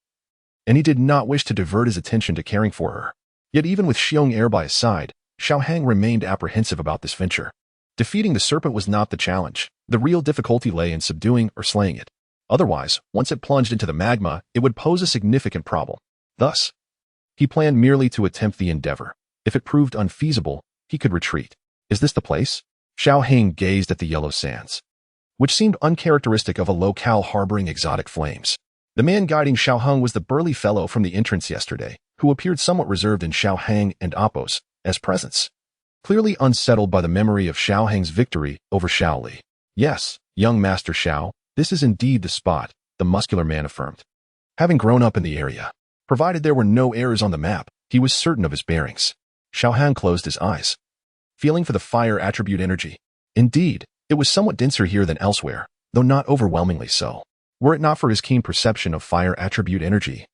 and he did not wish to divert his attention to caring for her. Yet even with Xiong Air by his side, Xiaohang remained apprehensive about this venture. Defeating the serpent was not the challenge. The real difficulty lay in subduing or slaying it. Otherwise, once it plunged into the magma, it would pose a significant problem. Thus, he planned merely to attempt the endeavor. If it proved unfeasible, he could retreat. Is this the place? Xiaohang gazed at the yellow sands, which seemed uncharacteristic of a locale harboring exotic flames. The man guiding Xiaohang was the burly fellow from the entrance yesterday, who appeared somewhat reserved in Xiaohang and Apos' presence, clearly unsettled by the memory of Xiaohang's victory over Xiao Li. "Yes, young Master Xiao, this is indeed the spot," the muscular man affirmed. Having grown up in the area, provided there were no errors on the map, he was certain of his bearings. Xiaohang closed his eyes, feeling for the fire attribute energy. Indeed, it was somewhat denser here than elsewhere, though not overwhelmingly so. Were it not for his keen perception of fire attribute energy,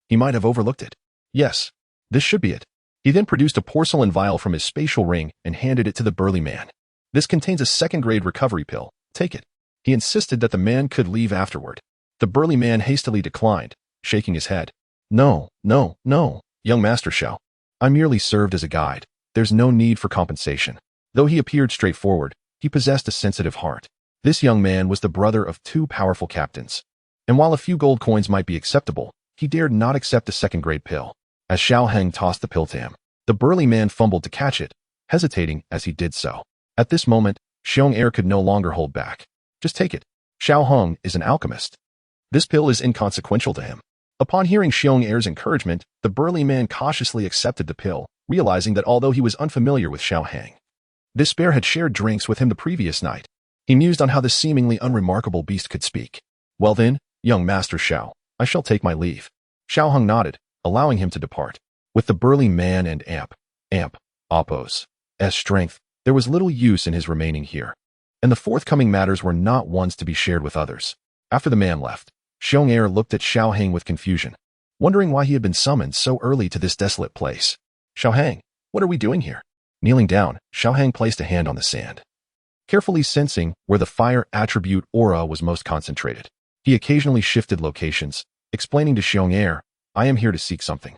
he might have overlooked it. Yes, this should be it. He then produced a porcelain vial from his spatial ring and handed it to the burly man. "This contains a second-grade recovery pill. Take it." He insisted that the man could leave afterward. The burly man hastily declined, shaking his head. No, young Master Xiao. I merely served as a guide. There's no need for compensation. Though he appeared straightforward, he possessed a sensitive heart. This young man was the brother of two powerful captains. And while a few gold coins might be acceptable, he dared not accept a second-grade pill. As Xiao Heng tossed the pill to him, the burly man fumbled to catch it, hesitating as he did so. At this moment, Xiong Er could no longer hold back. Just take it. Xiao Heng is an alchemist. This pill is inconsequential to him. Upon hearing Xiong Er's encouragement, the burly man cautiously accepted the pill, realizing that although he was unfamiliar with Xiao Heng, this bear had shared drinks with him the previous night. He mused on how the seemingly unremarkable beast could speak. Well then, young Master Xiao, I shall take my leave. Xiao Heng nodded, allowing him to depart. With the burly man and Appo's strength, there was little use in his remaining here. And the forthcoming matters were not ones to be shared with others. After the man left, Xiong Er looked at Xiao Heng with confusion, wondering why he had been summoned so early to this desolate place. Xiao Heng, what are we doing here? Kneeling down, Xiao Heng placed a hand on the sand, carefully sensing where the fire attribute aura was most concentrated. He occasionally shifted locations, explaining to Xiong Er, I am here to seek something,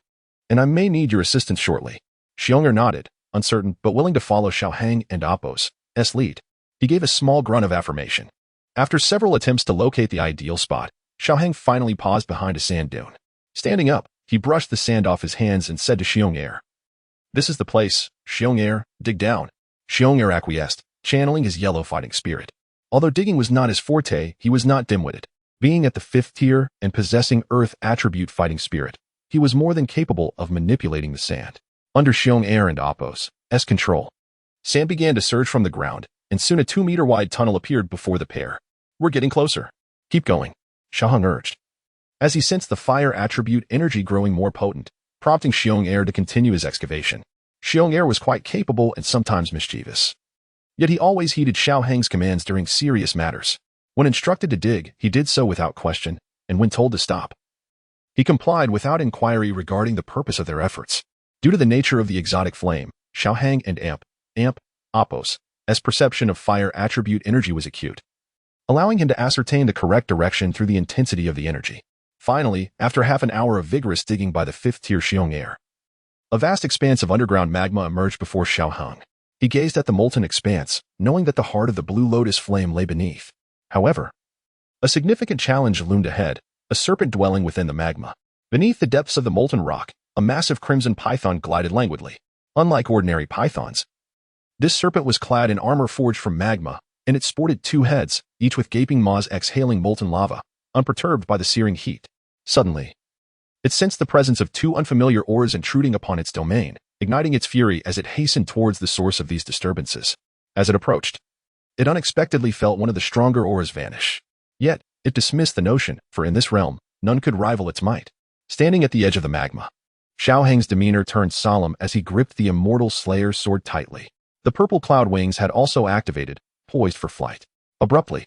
and I may need your assistance shortly. Xiong Er nodded, uncertain but willing to follow Xiao Heng and Appo's lead. He gave a small grunt of affirmation. After several attempts to locate the ideal spot, Xiao Heng finally paused behind a sand dune. Standing up, he brushed the sand off his hands and said to Xiong Er, This is the place, Xiong Er, dig down. Xiong Er acquiesced, channeling his yellow fighting spirit. Although digging was not his forte, he was not dim-witted. Being at the 5th tier and possessing earth attribute fighting spirit, he was more than capable of manipulating the sand. Under Xiong Er and Appo's control, sand began to surge from the ground, and soon a 2-meter-wide tunnel appeared before the pair. We're getting closer. Keep going, Xiao Heng urged, as he sensed the fire attribute energy growing more potent, prompting Xiong Er to continue his excavation. Xiong Er was quite capable and sometimes mischievous. Yet he always heeded Xiao Heng's commands during serious matters. When instructed to dig, he did so without question, and when told to stop, he complied without inquiry regarding the purpose of their efforts. Due to the nature of the exotic flame, Xiao Heng and Appo's perception of fire attribute energy was acute, allowing him to ascertain the correct direction through the intensity of the energy. Finally, after half an hour of vigorous digging by the 5th tier Xiong Er, a vast expanse of underground magma emerged before Xiao Heng. He gazed at the molten expanse, knowing that the heart of the blue lotus flame lay beneath. However, a significant challenge loomed ahead, a serpent dwelling within the magma. Beneath the depths of the molten rock, a massive crimson python glided languidly. Unlike ordinary pythons, this serpent was clad in armor forged from magma, and it sported 2 heads, each with gaping maws exhaling molten lava, unperturbed by the searing heat. Suddenly, it sensed the presence of 2 unfamiliar auras intruding upon its domain, igniting its fury as it hastened towards the source of these disturbances. As it approached, it unexpectedly felt one of the stronger auras vanish. Yet, it dismissed the notion, for in this realm, none could rival its might. Standing at the edge of the magma, Xiao Heng's demeanor turned solemn as he gripped the immortal Slayer's sword tightly. The purple cloud wings had also activated, poised for flight. Abruptly,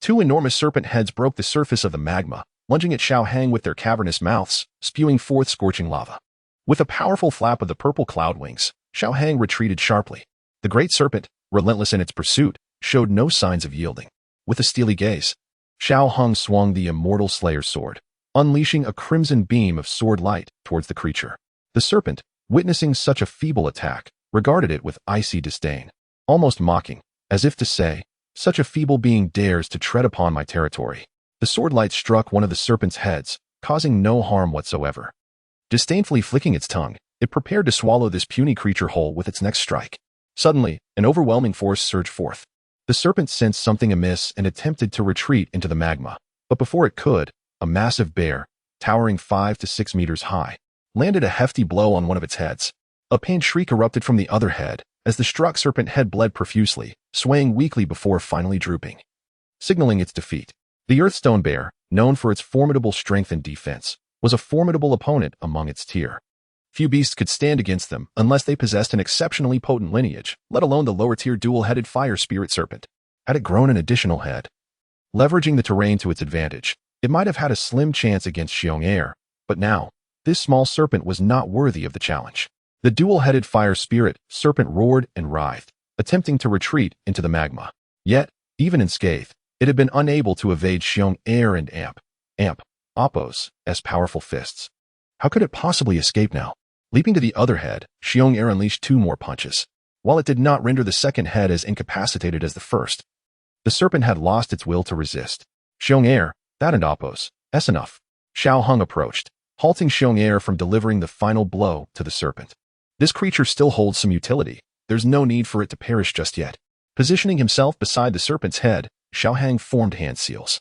2 enormous serpent heads broke the surface of the magma, lunging at Xiao Heng with their cavernous mouths, spewing forth scorching lava. With a powerful flap of the purple cloud wings, Xiao Heng retreated sharply. The great serpent, relentless in its pursuit, showed no signs of yielding. With a steely gaze, Xiao Heng swung the immortal Slayer's sword, unleashing a crimson beam of sword light towards the creature. The serpent, witnessing such a feeble attack, regarded it with icy disdain, almost mocking, as if to say, such a feeble being dares to tread upon my territory. The sword light struck one of the serpent's heads, causing no harm whatsoever. Disdainfully flicking its tongue, it prepared to swallow this puny creature whole with its next strike. Suddenly, an overwhelming force surged forth. The serpent sensed something amiss and attempted to retreat into the magma. But before it could, a massive bear, towering 5 to 6 meters high, landed a hefty blow on one of its heads. A pained shriek erupted from the other head, as the struck serpent head bled profusely, swaying weakly before finally drooping, signaling its defeat. The Earthstone bear, known for its formidable strength and defense, was a formidable opponent among its tier. Few beasts could stand against them unless they possessed an exceptionally potent lineage, let alone the lower-tier dual-headed fire spirit serpent. Had it grown an additional head, leveraging the terrain to its advantage, it might have had a slim chance against Xiong Er, but now, this small serpent was not worthy of the challenge. The dual-headed fire spirit serpent roared and writhed, attempting to retreat into the magma. Yet, even unscathed, it had been unable to evade Xiong Er and Appo's powerful fists. How could it possibly escape now? Leaping to the other head, Xiong unleashed 2 more punches. While it did not render the second head as incapacitated as the first, the serpent had lost its will to resist. Xiong, that and Oppos. That's enough. Xiao Hong approached, halting Xiong from delivering the final blow to the serpent. This creature still holds some utility. There's no need for it to perish just yet. Positioning himself beside the serpent's head, Xiao Hang formed hand seals,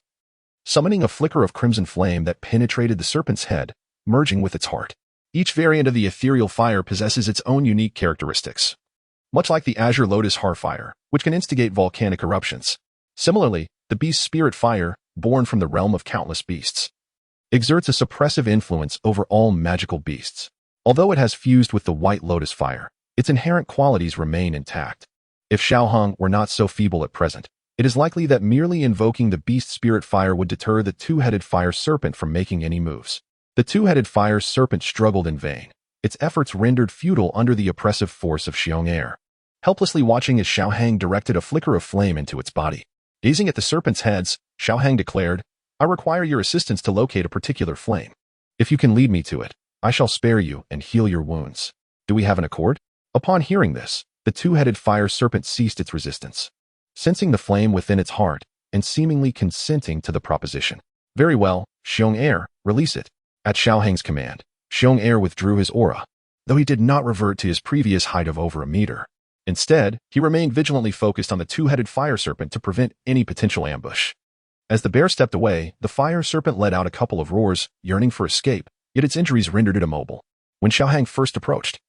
summoning a flicker of crimson flame that penetrated the serpent's head, merging with its heart. Each variant of the ethereal fire possesses its own unique characteristics, much like the azure lotus heart fire, which can instigate volcanic eruptions. Similarly, the beast's spirit fire, born from the realm of countless beasts, exerts a suppressive influence over all magical beasts. Although it has fused with the white lotus fire, its inherent qualities remain intact. If Xiao Hong were not so feeble at present, it is likely that merely invoking the beast spirit fire would deter the two-headed fire serpent from making any moves. The two-headed fire serpent struggled in vain, its efforts rendered futile under the oppressive force of Xiong. Helplessly watching as Xiao Hang directed a flicker of flame into its body. Gazing at the serpent's heads, Xiao Hang declared, "I require your assistance to locate a particular flame. If you can lead me to it, I shall spare you and heal your wounds. Do we have an accord?" Upon hearing this, the two-headed fire serpent ceased its resistance, sensing the flame within its heart and seemingly consenting to the proposition. "Very well, Xiong, release it." At Xiao Hang's command, Xiong withdrew his aura, though he did not revert to his previous height of over a meter. Instead, he remained vigilantly focused on the two-headed fire serpent to prevent any potential ambush. As the bear stepped away, the fire serpent let out a couple of roars, yearning for escape, yet its injuries rendered it immobile. When Xiao Hang first approached,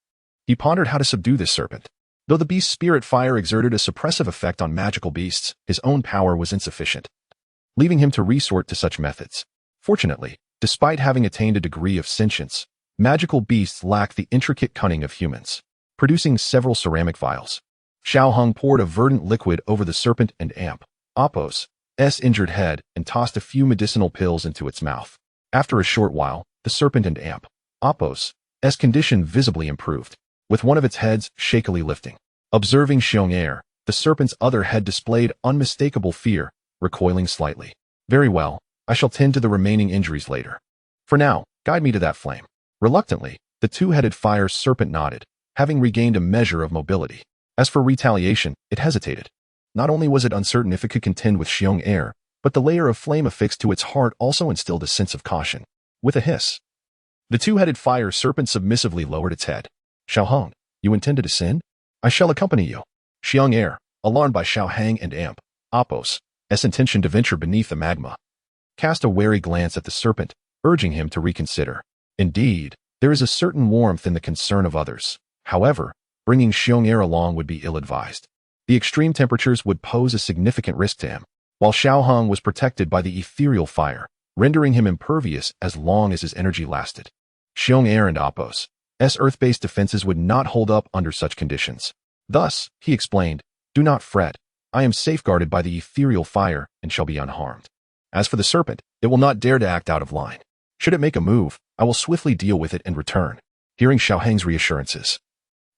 he pondered how to subdue this serpent. Though the beast's spirit fire exerted a suppressive effect on magical beasts, his own power was insufficient, leaving him to resort to such methods. Fortunately, despite having attained a degree of sentience, magical beasts lack the intricate cunning of humans. Producing several ceramic vials, Xiao Hong poured a verdant liquid over the serpent and Oppos' injured head and tossed a few medicinal pills into its mouth. After a short while, the serpent and Oppos' condition visibly improved, with one of its heads shakily lifting. Observing Xiong, the serpent's other head displayed unmistakable fear, recoiling slightly. "Very well, I shall tend to the remaining injuries later. For now, guide me to that flame." Reluctantly, the two-headed fire serpent nodded, having regained a measure of mobility. As for retaliation, it hesitated. Not only was it uncertain if it could contend with Xiong, but the layer of flame affixed to its heart also instilled a sense of caution. With a hiss, the two-headed fire serpent submissively lowered its head. "Xiao Hong, you intend to descend? I shall accompany you." Xiong, alarmed by Xiao Hang and Oppos' intention to venture beneath the magma, cast a wary glance at the serpent, urging him to reconsider. Indeed, there is a certain warmth in the concern of others. However, bringing Xiong along would be ill-advised. The extreme temperatures would pose a significant risk to him, while Xiao Hong was protected by the ethereal fire, rendering him impervious as long as his energy lasted. Xiong and Oppos' earth-based defenses would not hold up under such conditions. Thus, he explained, "Do not fret. I am safeguarded by the ethereal fire and shall be unharmed. As for the serpent, it will not dare to act out of line. Should it make a move, I will swiftly deal with it and return." Hearing Xiao Hang's reassurances,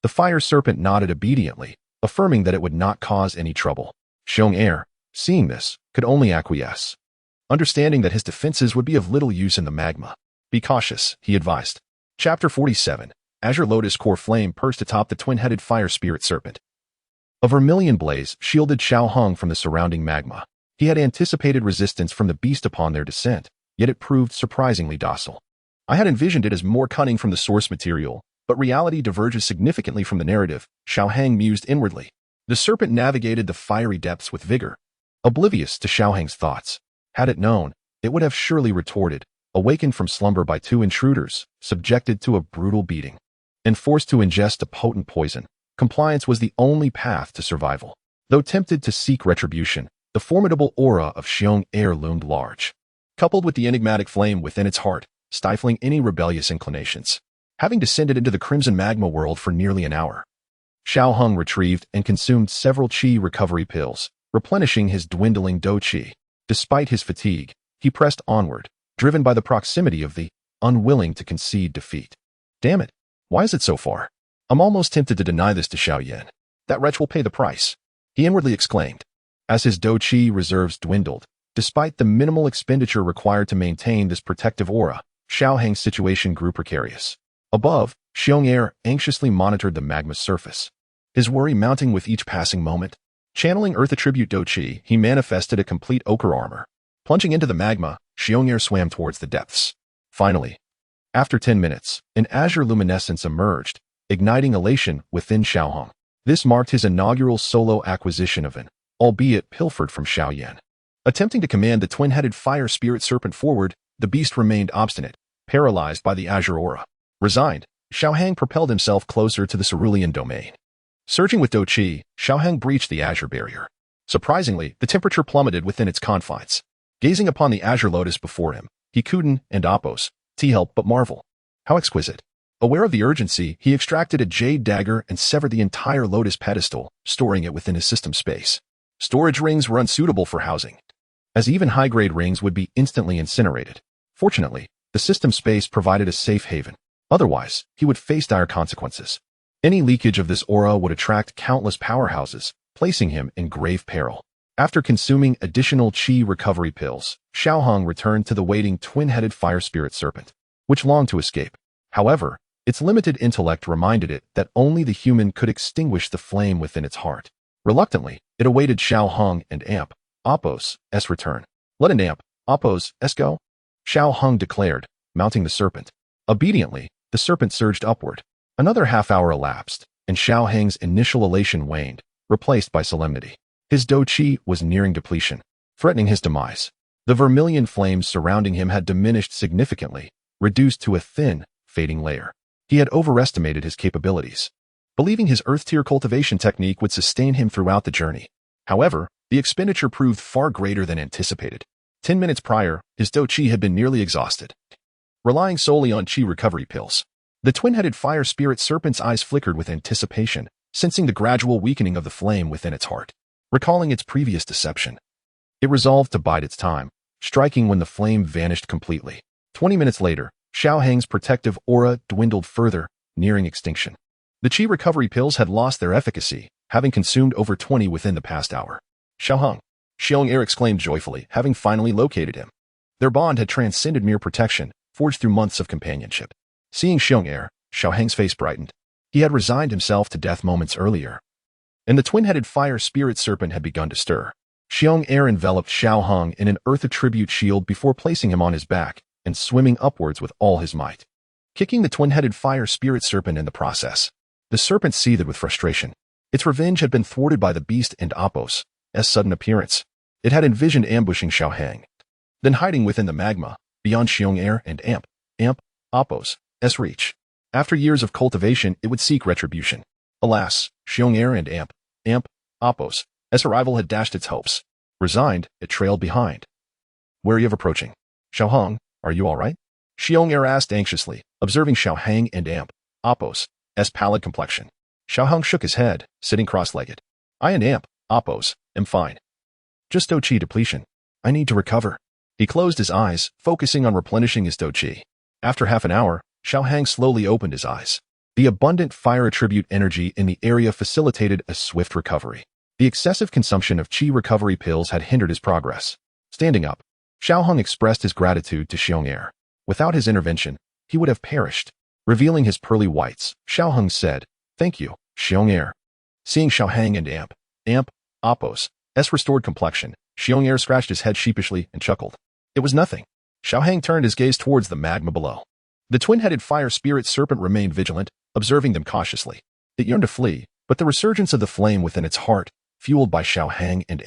the fire serpent nodded obediently, affirming that it would not cause any trouble. Xiong, seeing this, could only acquiesce, understanding that his defenses would be of little use in the magma. "Be cautious," he advised. Chapter 47, Azure Lotus Core Flame perched atop the twin-headed fire spirit serpent. A vermilion blaze shielded Xiao Hong from the surrounding magma. He had anticipated resistance from the beast upon their descent, yet it proved surprisingly docile. "I had envisioned it as more cunning from the source material, but reality diverges significantly from the narrative," Xiao Hang mused inwardly. The serpent navigated the fiery depths with vigor, oblivious to Xiao Hang's thoughts. Had it known, it would have surely retorted, awakened from slumber by 2 intruders, subjected to a brutal beating, and forced to ingest a potent poison. Compliance was the only path to survival. Though tempted to seek retribution, the formidable aura of Xiong loomed large, coupled with the enigmatic flame within its heart, stifling any rebellious inclinations. Having descended into the crimson magma world for nearly an hour, Xiao Hong retrieved and consumed several Qi recovery pills, replenishing his dwindling Dou Qi. Despite his fatigue, he pressed onward, driven by the proximity of the unwilling to concede defeat. "Damn it, why is it so far? I'm almost tempted to deny this to Xiao Yan. That wretch will pay the price," he inwardly exclaimed. As his Dou Qi reserves dwindled, despite the minimal expenditure required to maintain this protective aura, Xiao Hang's situation grew precarious. Above, Xiong'er anxiously monitored the magma's surface, his worry mounting with each passing moment. Channeling Earth attribute Dou Qi, he manifested a complete ochre armor. Plunging into the magma, Xiong'er swam towards the depths. Finally, after 10 minutes, an azure luminescence emerged, igniting elation within Xiaohong. This marked his inaugural solo acquisition of an, albeit pilfered from Xiaoyan. Attempting to command the twin-headed fire spirit serpent forward, the beast remained obstinate, paralyzed by the azure aura. Resigned, Xiaohang propelled himself closer to the cerulean domain. Surging with Dou Qi, Xiaohang breached the azure barrier. Surprisingly, the temperature plummeted within its confines. Gazing upon the azure lotus before him, he couldn't and Oppos, help but marvel. How exquisite. Aware of the urgency, he extracted a jade dagger and severed the entire lotus pedestal, storing it within his system space. Storage rings were unsuitable for housing, as even high-grade rings would be instantly incinerated. Fortunately, the system space provided a safe haven. Otherwise, he would face dire consequences. Any leakage of this aura would attract countless powerhouses, placing him in grave peril. After consuming additional Qi recovery pills, Xiaohong returned to the waiting twin-headed fire spirit serpent, which longed to escape. However, its limited intellect reminded it that only the human could extinguish the flame within its heart. Reluctantly, it awaited Xiaohong and Oppos' return. Let an Oppos' go? Xiaohong declared, mounting the serpent. Obediently, the serpent surged upward. Another half-hour elapsed, and Xiaohang's initial elation waned, replaced by solemnity. His Dou Qi was nearing depletion, threatening his demise. The vermilion flames surrounding him had diminished significantly, reduced to a thin, fading layer. He had overestimated his capabilities, believing his earth-tier cultivation technique would sustain him throughout the journey. However, the expenditure proved far greater than anticipated. 10 minutes prior, his Dou Qi had been nearly exhausted. Relying solely on Qi recovery pills, the twin-headed fire spirit serpent's eyes flickered with anticipation, sensing the gradual weakening of the flame within its heart. Recalling its previous deception, it resolved to bide its time, striking when the flame vanished completely. 20 minutes later, Xiaohang's protective aura dwindled further, nearing extinction. The Qi recovery pills had lost their efficacy, having consumed over 20 within the past hour. Xiong'er exclaimed joyfully, having finally located him. Their bond had transcended mere protection, forged through months of companionship. Seeing Xiong'er, Xiaohang's face brightened. He had resigned himself to death moments earlier, and the twin-headed fire spirit serpent had begun to stir. Xiong'er enveloped Xiaohong in an earth attribute shield before placing him on his back and swimming upwards with all his might, kicking the twin-headed fire spirit serpent in the process. The serpent seethed with frustration. Its revenge had been thwarted by the beast and Oppos' sudden appearance. It had envisioned ambushing Xiaohang, then hiding within the magma, beyond Xiong'er and Oppos' reach. After years of cultivation, it would seek retribution. Alas, Xiong'er and Oppos' arrival had dashed its hopes. Resigned, it trailed behind, wary of approaching. Xiaohong, are you all right? Xiong'er asked anxiously, observing Xiaohang and Oppos' pallid complexion. Xiaohong shook his head, sitting cross-legged. I and Oppos am fine. Just Dou Qi depletion. I need to recover. He closed his eyes, focusing on replenishing his Dou Qi. After half an hour, Xiaohang slowly opened his eyes. The abundant fire attribute energy in the area facilitated a swift recovery. The excessive consumption of Qi recovery pills had hindered his progress. Standing up, Xiaohong expressed his gratitude to Xiong'er. Without his intervention, he would have perished. Revealing his pearly whites, Xiaohong said, Thank you, Xiong'er. Seeing Xiaohang and Oppos' restored complexion, Xiong'er scratched his head sheepishly and chuckled. It was nothing. Xiaohang turned his gaze towards the magma below. The twin-headed fire spirit serpent remained vigilant, observing them cautiously. It yearned to flee, but the resurgence of the flame within its heart, fueled by Xiaohang and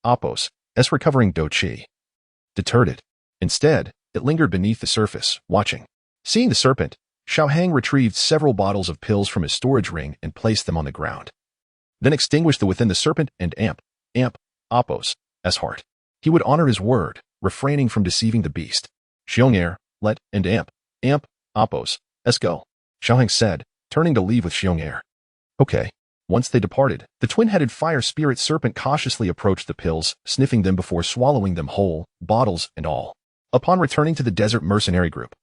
Oppos' recovering Dou Qi, deterred it. Instead, it lingered beneath the surface, watching. Seeing the serpent, Xiaohang retrieved several bottles of pills from his storage ring and placed them on the ground. Then extinguished the within the serpent and Oppos' heart. He would honor his word, refraining from deceiving the beast. Xiong'er, let and Oppos' go, Xiaohang said, turning to leave with Xiong'er. Okay. Once they departed, the twin-headed fire spirit serpent cautiously approached the pills, sniffing them before swallowing them whole, bottles and all. Upon returning to the desert mercenary group,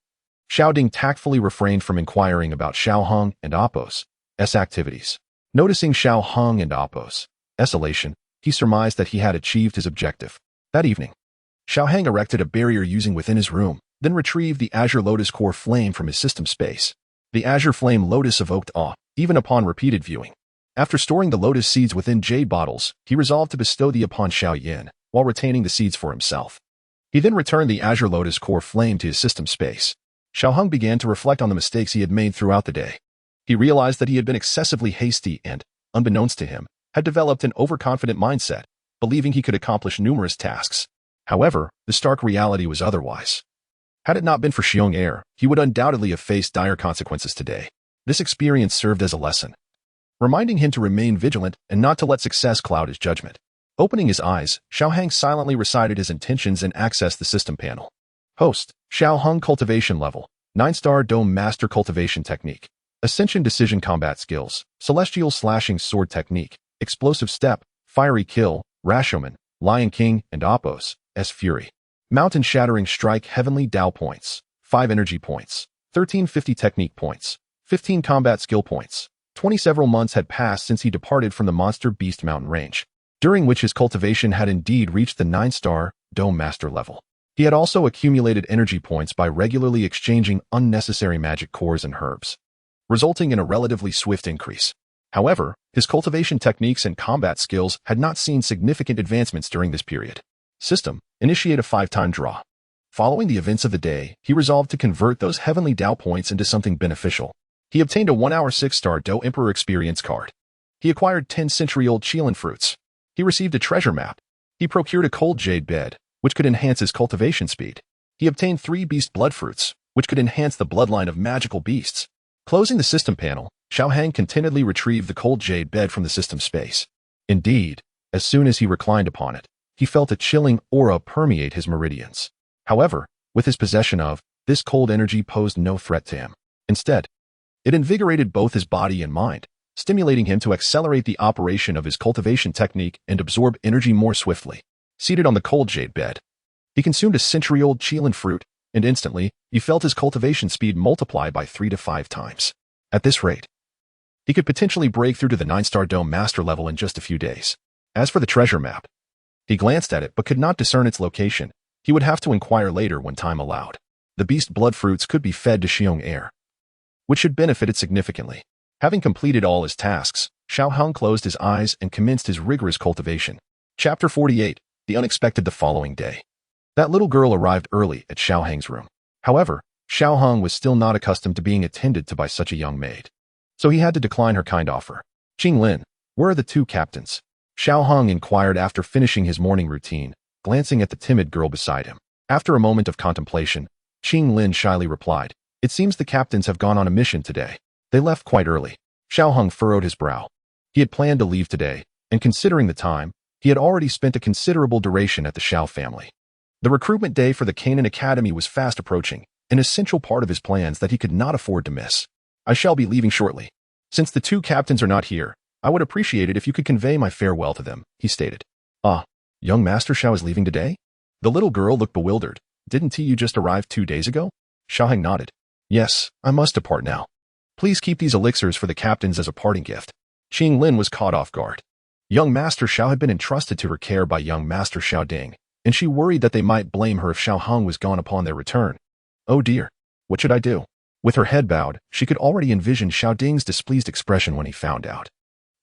Xiaoding tactfully refrained from inquiring about Xiaohong and Oppos' activities. Noticing Xiaohong and Oppos' elation, he surmised that he had achieved his objective. That evening, Xiaohang erected a barrier using within his room, then retrieved the azure lotus core flame from his system space. The azure flame lotus evoked awe, even upon repeated viewing. After storing the lotus seeds within jade bottles, he resolved to bestow these upon Xiao Yin, while retaining the seeds for himself. He then returned the azure lotus core flame to his system space. Xiao Heng began to reflect on the mistakes he had made throughout the day. He realized that he had been excessively hasty and, unbeknownst to him, had developed an overconfident mindset, believing he could accomplish numerous tasks. However, the stark reality was otherwise. Had it not been for Xiong Air, he would undoubtedly have faced dire consequences today. This experience served as a lesson, reminding him to remain vigilant and not to let success cloud his judgment. Opening his eyes, Xiao Heng silently recited his intentions and accessed the system panel. Host, Xiao Heng Cultivation Level, 9-star Dome Master Cultivation Technique, Ascension Decision Combat Skills, Celestial Slashing Sword Technique, Explosive Step, Fiery Kill, Rashomon, Lion King, and Oppos, S Fury. Mountain Shattering Strike Heavenly Dao Points, 5 Energy Points, 1350 Technique Points, 15 Combat Skill Points. 20 several months had passed since he departed from the Monster Beast Mountain Range, during which his cultivation had indeed reached the 9-star Dome Master level. He had also accumulated energy points by regularly exchanging unnecessary magic cores and herbs, resulting in a relatively swift increase. However, his cultivation techniques and combat skills had not seen significant advancements during this period. System, initiate a 5-time draw. Following the events of the day, he resolved to convert those heavenly Dao points into something beneficial. He obtained a 1-hour 6-star Dou Emperor experience card. He acquired 10 century-old Qilin fruits. He received a treasure map. He procured a cold jade bed, which could enhance his cultivation speed. He obtained 3 beast blood fruits, which could enhance the bloodline of magical beasts. Closing the system panel, Xiao Heng contentedly retrieved the cold jade bed from the system space. Indeed, as soon as he reclined upon it, he felt a chilling aura permeate his meridians. However, with his possession of this cold energy posed no threat to him. Instead, it invigorated both his body and mind, stimulating him to accelerate the operation of his cultivation technique and absorb energy more swiftly. Seated on the cold jade bed, he consumed a century-old Qilin fruit, and instantly, he felt his cultivation speed multiply by 3 to 5 times. At this rate, he could potentially break through to the 9-star Dome Master level in just a few days. As for the treasure map, he glanced at it but could not discern its location. He would have to inquire later when time allowed. The beast blood fruits could be fed to Xiong Air, which should benefit it significantly. Having completed all his tasks, Xiao Heng closed his eyes and commenced his rigorous cultivation. Chapter 48, The Unexpected. The following day, that little girl arrived early at Xiao Heng's room. However, Xiao Heng was still not accustomed to being attended to by such a young maid, so he had to decline her kind offer. Qing Lin, where are the 2 captains? Xiao Heng inquired after finishing his morning routine, glancing at the timid girl beside him. After a moment of contemplation, Qing Lin shyly replied, "It seems the captains have gone on a mission today. They left quite early." Xiao Heng furrowed his brow. He had planned to leave today, and considering the time, he had already spent a considerable duration at the Xiao family. The recruitment day for the Canaan Academy was fast approaching, an essential part of his plans that he could not afford to miss. "I shall be leaving shortly. Since the 2 captains are not here, I would appreciate it if you could convey my farewell to them," he stated. "Ah, young Master Xiao is leaving today?" The little girl looked bewildered. "Didn't you just arrive 2 days ago?" Xiao Heng nodded. "Yes, I must depart now. Please keep these elixirs for the captains as a parting gift." Qing Lin was caught off guard. Young Master Xiao had been entrusted to her care by young Master Xiao Ding, and she worried that they might blame her if Xiao Heng was gone upon their return. Oh dear, what should I do? With her head bowed, she could already envision Xiao Ding's displeased expression when he found out.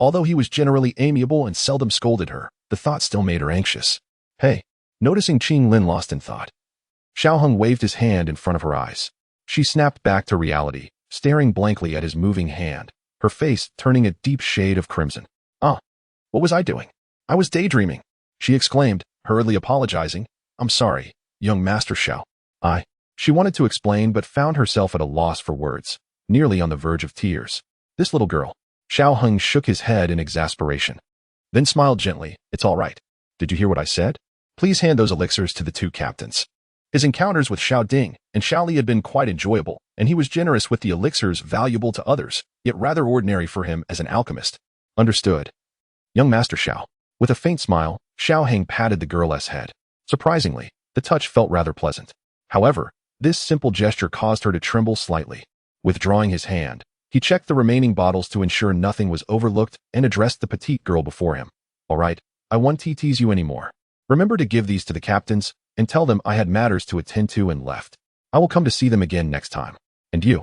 Although he was generally amiable and seldom scolded her, the thought still made her anxious. "Hey," noticing Qing Lin lost in thought, Xiao Heng waved his hand in front of her eyes. She snapped back to reality, staring blankly at his moving hand, her face turning a deep shade of crimson. "Ah, what was I doing? I was daydreaming," she exclaimed, hurriedly apologizing. "I'm sorry, young Master Xiao. She wanted to explain but found herself at a loss for words, nearly on the verge of tears. This little girl. Xiao Heng shook his head in exasperation, then smiled gently. "It's all right. Did you hear what I said? Please hand those elixirs to the 2 captains." His encounters with Xiao Ding and Xiao Li had been quite enjoyable, and he was generous with the elixirs valuable to others, yet rather ordinary for him as an alchemist. "Understood, young Master Xiao." With a faint smile, Xiao Heng patted the girl's head. Surprisingly, the touch felt rather pleasant. However, this simple gesture caused her to tremble slightly. Withdrawing his hand, he checked the remaining bottles to ensure nothing was overlooked and addressed the petite girl before him. "All right, I won't tease you anymore. Remember to give these to the captains and tell them I had matters to attend to and left. I will come to see them again next time. And you,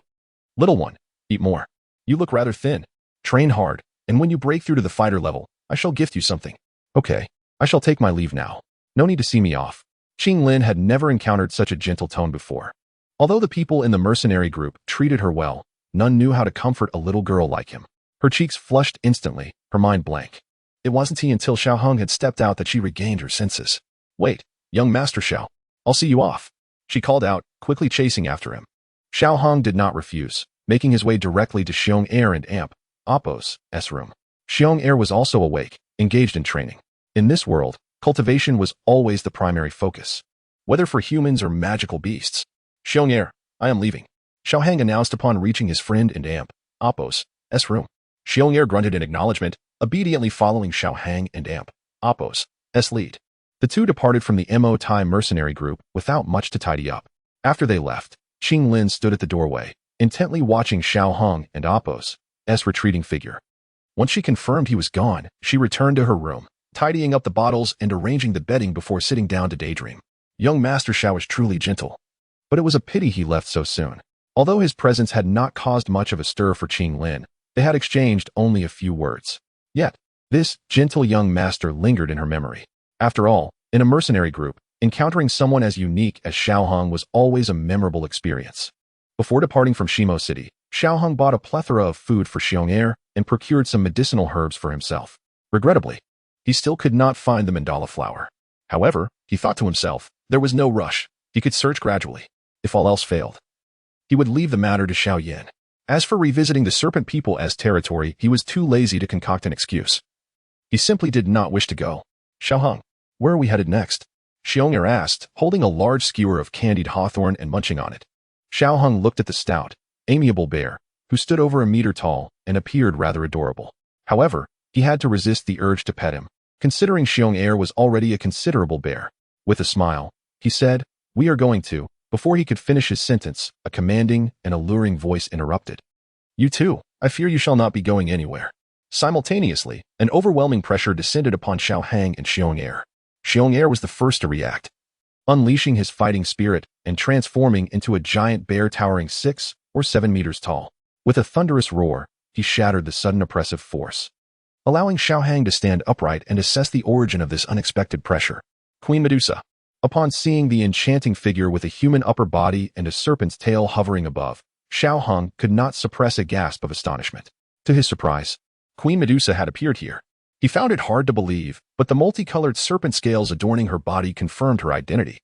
little one, Eat more. You look rather thin. Train hard, and when you break through to the fighter level, I shall gift you something. Okay, I shall take my leave now. No need to see me off. Qing Lin had never encountered such a gentle tone before. Although the people in the mercenary group treated her well, none knew how to comfort a little girl like him. Her cheeks flushed instantly, her mind blank. It wasn't until Xiao Heng had stepped out that she regained her senses. Wait, young Master Xiao, I'll see you off, she called out, quickly chasing after him. Xiao Heng did not refuse, making his way directly to Xiong Air and Amp, Appo's room. Xiong Air was also awake, engaged in training. In this world, cultivation was always the primary focus, whether for humans or magical beasts. Xiong Air, I am leaving, Xiao Heng announced upon reaching his friend and Amp, Appo's room. Xiong Air grunted in acknowledgement, obediently following Xiao Heng and Amp, Appo's lead. The two departed from the Mo Tai mercenary group without much to tidy up. After they left, Qing Lin stood at the doorway, intently watching Xiao Heng and Appo's retreating figure. Once she confirmed he was gone, she returned to her room, tidying up the bottles and arranging the bedding before sitting down to daydream. Young Master Xiao was truly gentle, but it was a pity he left so soon. Although his presence had not caused much of a stir for Qing Lin, they had exchanged only a few words. Yet, this gentle young master lingered in her memory. After all, in a mercenary group, encountering someone as unique as Xiao Heng was always a memorable experience. Before departing from Shimo City, Xiao Heng bought a plethora of food for Xiong Air and procured some medicinal herbs for himself. Regrettably, he still could not find the mandala flower. However, he thought to himself, there was no rush. He could search gradually. If all else failed, he would leave the matter to Xiao Yin. As for revisiting the Serpent People's territory, he was too lazy to concoct an excuse. He simply did not wish to go. Xiao Heng, where are we headed next? Xiong Air asked, holding a large skewer of candied hawthorn and munching on it. Xiao Heng looked at the stout, amiable bear, who stood over a meter tall and appeared rather adorable. However, he had to resist the urge to pet him, considering Xiong Air was already a considerable bear. With a smile, he said, we are going to. Before he could finish his sentence, a commanding and alluring voice interrupted. You too, I fear you shall not be going anywhere. Simultaneously, an overwhelming pressure descended upon Xiao Heng and Xiong Air. Xiong Air was the first to react, unleashing his fighting spirit and transforming into a giant bear towering 6 or 7 meters tall. With a thunderous roar, he shattered the sudden oppressive force, allowing Xiao Heng to stand upright and assess the origin of this unexpected pressure. Queen Medusa. Upon seeing the enchanting figure with a human upper body and a serpent's tail hovering above, Xiao Heng could not suppress a gasp of astonishment. To his surprise, Queen Medusa had appeared here. He found it hard to believe, but the multicolored serpent scales adorning her body confirmed her identity.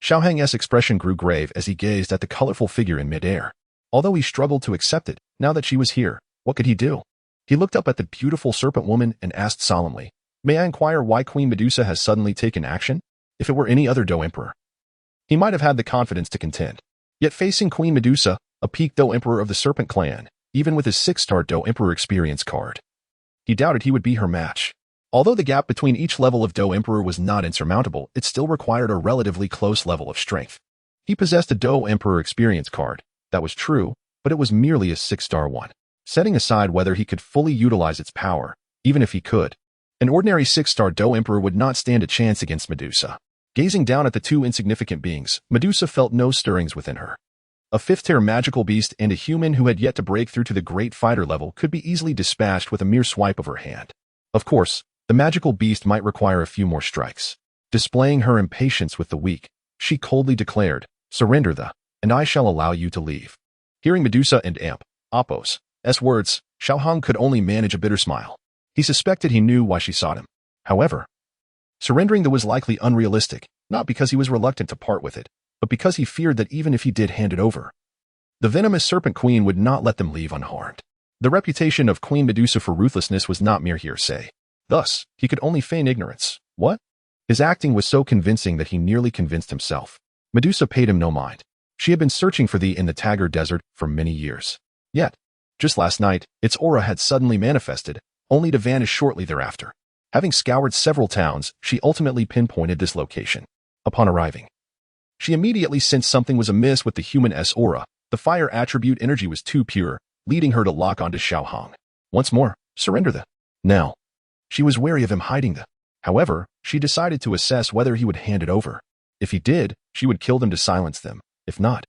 Xiao Heng's expression grew grave as he gazed at the colorful figure in midair. Although he struggled to accept it, now that she was here, what could he do? He looked up at the beautiful serpent woman and asked solemnly, may I inquire why Queen Medusa has suddenly taken action? If it were any other Dou Emperor, he might have had the confidence to contend. Yet facing Queen Medusa, a peak Dou Emperor of the Serpent Clan, even with his 6-star Dou Emperor experience card, he doubted he would be her match. Although the gap between each level of Dou Emperor was not insurmountable, it still required a relatively close level of strength. He possessed a Dou Emperor experience card, that was true, but it was merely a 6-star one. Setting aside whether he could fully utilize its power, even if he could, an ordinary 6-star Dou Emperor would not stand a chance against Medusa. Gazing down at the two insignificant beings, Medusa felt no stirrings within her. A 5th-tier magical beast and a human who had yet to break through to the great fighter level could be easily dispatched with a mere swipe of her hand. Of course, the magical beast might require a few more strikes. Displaying her impatience with the weak, she coldly declared, surrender and I shall allow you to leave. Hearing Medusa and Amp, Appo's words, Xiao Heng could only manage a bitter smile. He suspected he knew why she sought him. However, surrendering was likely unrealistic, not because he was reluctant to part with it, but because he feared that even if he did hand it over, the venomous Serpent Queen would not let them leave unharmed. The reputation of Queen Medusa for ruthlessness was not mere hearsay. Thus, he could only feign ignorance. What? His acting was so convincing that he nearly convinced himself. Medusa paid him no mind. She had been searching for thee in the Tagar Desert for many years. Yet, just last night, its aura had suddenly manifested, only to vanish shortly thereafter. Having scoured several towns, she ultimately pinpointed this location. Upon arriving, she immediately sensed something was amiss with the human aura. The fire attribute energy was too pure, leading her to lock onto Xiao Heng. Once more, surrender now. She was wary of him hiding However, she decided to assess whether he would hand it over. If he did, she would kill them to silence them. If not,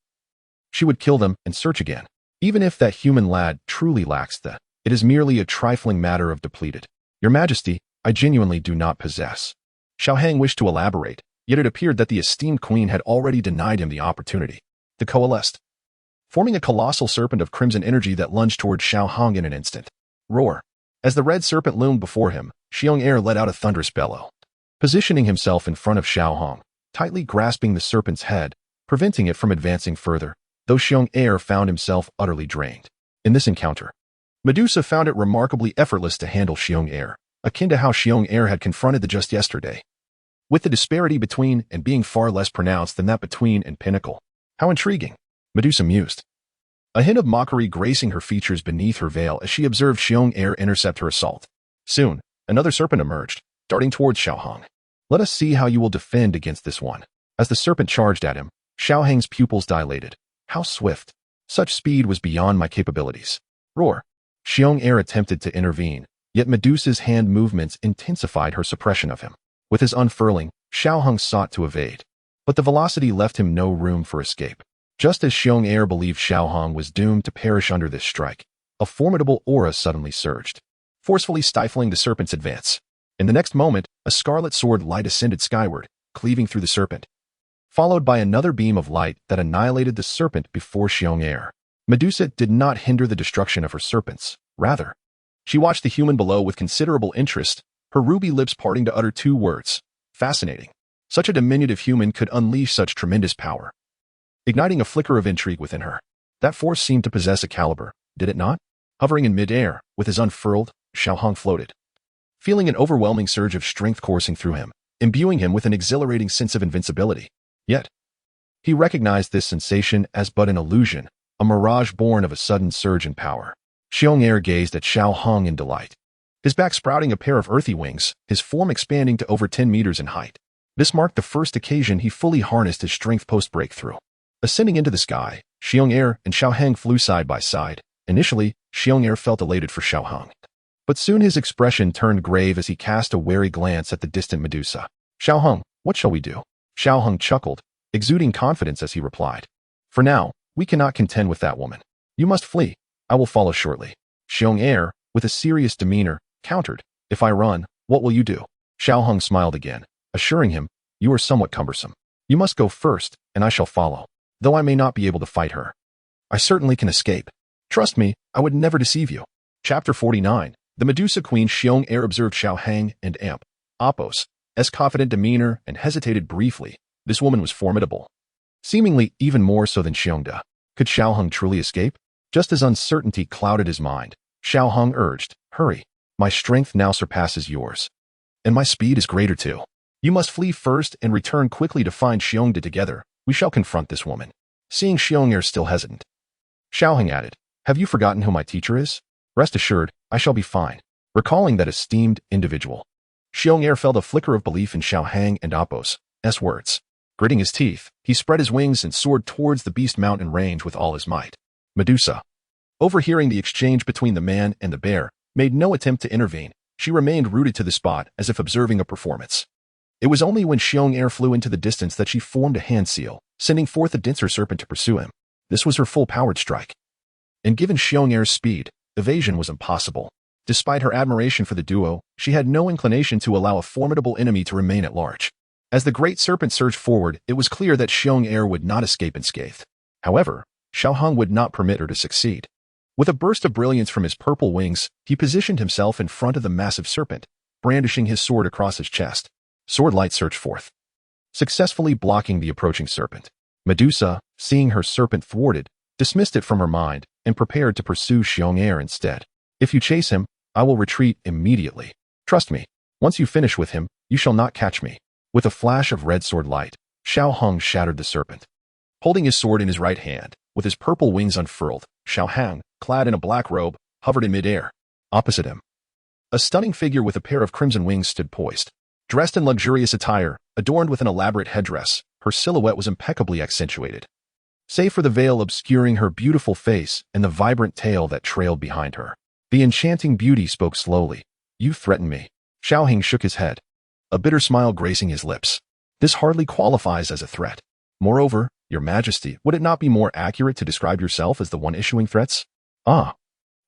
she would kill them and search again. Even if that human lad truly lacks that, it is merely a trifling matter of depleted. Your Majesty, I genuinely do not possess. Xiao Hang wished to elaborate, yet it appeared that the esteemed queen had already denied him the opportunity. The coalesced, forming a colossal serpent of crimson energy that lunged toward Xiao Hang in an instant. Roar. As the red serpent loomed before him, Xiong Er let out a thunderous bellow. Positioning himself in front of Xiao Hang, tightly grasping the serpent's head, preventing it from advancing further, though Xiong Er found himself utterly drained. In this encounter, Medusa found it remarkably effortless to handle Xiong Er, akin to how Xiong Er had confronted the just yesterday, with the disparity between and being far less pronounced than that between and Pinnacle. How intriguing, Medusa mused. A hint of mockery gracing her features beneath her veil as she observed Xiong Er intercept her assault. Soon, another serpent emerged, darting towards Xiao Hang. Let us see how you will defend against this one. As the serpent charged at him, Xiao Hang's pupils dilated. How swift! Such speed was beyond my capabilities. Roar! Xiong Er attempted to intervene, yet Medusa's hand movements intensified her suppression of him. With his unfurling, Xiao Hang sought to evade, but the velocity left him no room for escape. Just as Xiong Er believed Xiao Hang was doomed to perish under this strike, a formidable aura suddenly surged, forcefully stifling the serpent's advance. In the next moment, a scarlet sword light ascended skyward, cleaving through the serpent, followed by another beam of light that annihilated the serpent before Xiong Er. Medusa did not hinder the destruction of her serpents. Rather, she watched the human below with considerable interest, her ruby lips parting to utter two words. Fascinating. Such a diminutive human could unleash such tremendous power, igniting a flicker of intrigue within her. That force seemed to possess a caliber, did it not? Hovering in mid-air, with his unfurled, Xiao Hang floated, feeling an overwhelming surge of strength coursing through him, imbuing him with an exhilarating sense of invincibility. Yet, he recognized this sensation as but an illusion, a mirage born of a sudden surge in power. Xiong Er gazed at Xiao Hang in delight, his back sprouting a pair of earthy wings, his form expanding to over 10 meters in height. This marked the first occasion he fully harnessed his strength post-breakthrough. Ascending into the sky, Xiong Er and Xiao Hang flew side by side. Initially, Xiong Er felt elated for Xiao Hang, but soon his expression turned grave as he cast a wary glance at the distant Medusa. Xiao Hang, what shall we do? Xiao Hang chuckled, exuding confidence as he replied. For now, we cannot contend with that woman. You must flee. I will follow shortly. Xiong Er, with a serious demeanor, countered. If I run, what will you do? Xiao Hang smiled again, assuring him, you are somewhat cumbersome. You must go first, and I shall follow. Though I may not be able to fight her, I certainly can escape. Trust me, I would never deceive you. Chapter 49. The Medusa Queen. Xiong Er observed Xiao Hang and Apos' confident demeanor and hesitated briefly. This woman was formidable, seemingly even more so than Xiongda. Could Xiao Hang truly escape? Just as uncertainty clouded his mind, Xiao Hang urged, hurry. My strength now surpasses yours, and my speed is greater too. You must flee first and return quickly to find Xiongda. Together, we shall confront this woman. Seeing Xiong Er still hesitant, Xiao Hang added, have you forgotten who my teacher is? Rest assured, I shall be fine. Recalling that esteemed individual, Xiong Er felt a flicker of belief in Xiao Hang and Apos' words. Gritting his teeth, he spread his wings and soared towards the beast mountain range with all his might. Medusa, overhearing the exchange between the man and the bear, made no attempt to intervene. She remained rooted to the spot as if observing a performance. It was only when Xiong Er flew into the distance that she formed a hand seal, sending forth a denser serpent to pursue him. This was her full-powered strike. And given Xiong Er's speed, evasion was impossible. Despite her admiration for the duo, she had no inclination to allow a formidable enemy to remain at large. As the great serpent surged forward, it was clear that Xiong Er would not escape unscathed. However, Xiao Hang would not permit her to succeed. With a burst of brilliance from his purple wings, he positioned himself in front of the massive serpent, brandishing his sword across his chest. Sword light surged forth, successfully blocking the approaching serpent. Medusa, seeing her serpent thwarted, dismissed it from her mind and prepared to pursue Xiong Er instead. If you chase him, I will retreat immediately. Trust me, once you finish with him, you shall not catch me. With a flash of red sword light, Xiao Hang shattered the serpent. Holding his sword in his right hand, with his purple wings unfurled, Xiao Hang, clad in a black robe, hovered in midair. Opposite him, a stunning figure with a pair of crimson wings stood poised. Dressed in luxurious attire, adorned with an elaborate headdress, her silhouette was impeccably accentuated, save for the veil obscuring her beautiful face and the vibrant tail that trailed behind her. The enchanting beauty spoke slowly. You threaten me. Xiao Hang shook his head, a bitter smile gracing his lips. This hardly qualifies as a threat. Moreover, Your Majesty, would it not be more accurate to describe yourself as the one issuing threats? Ah,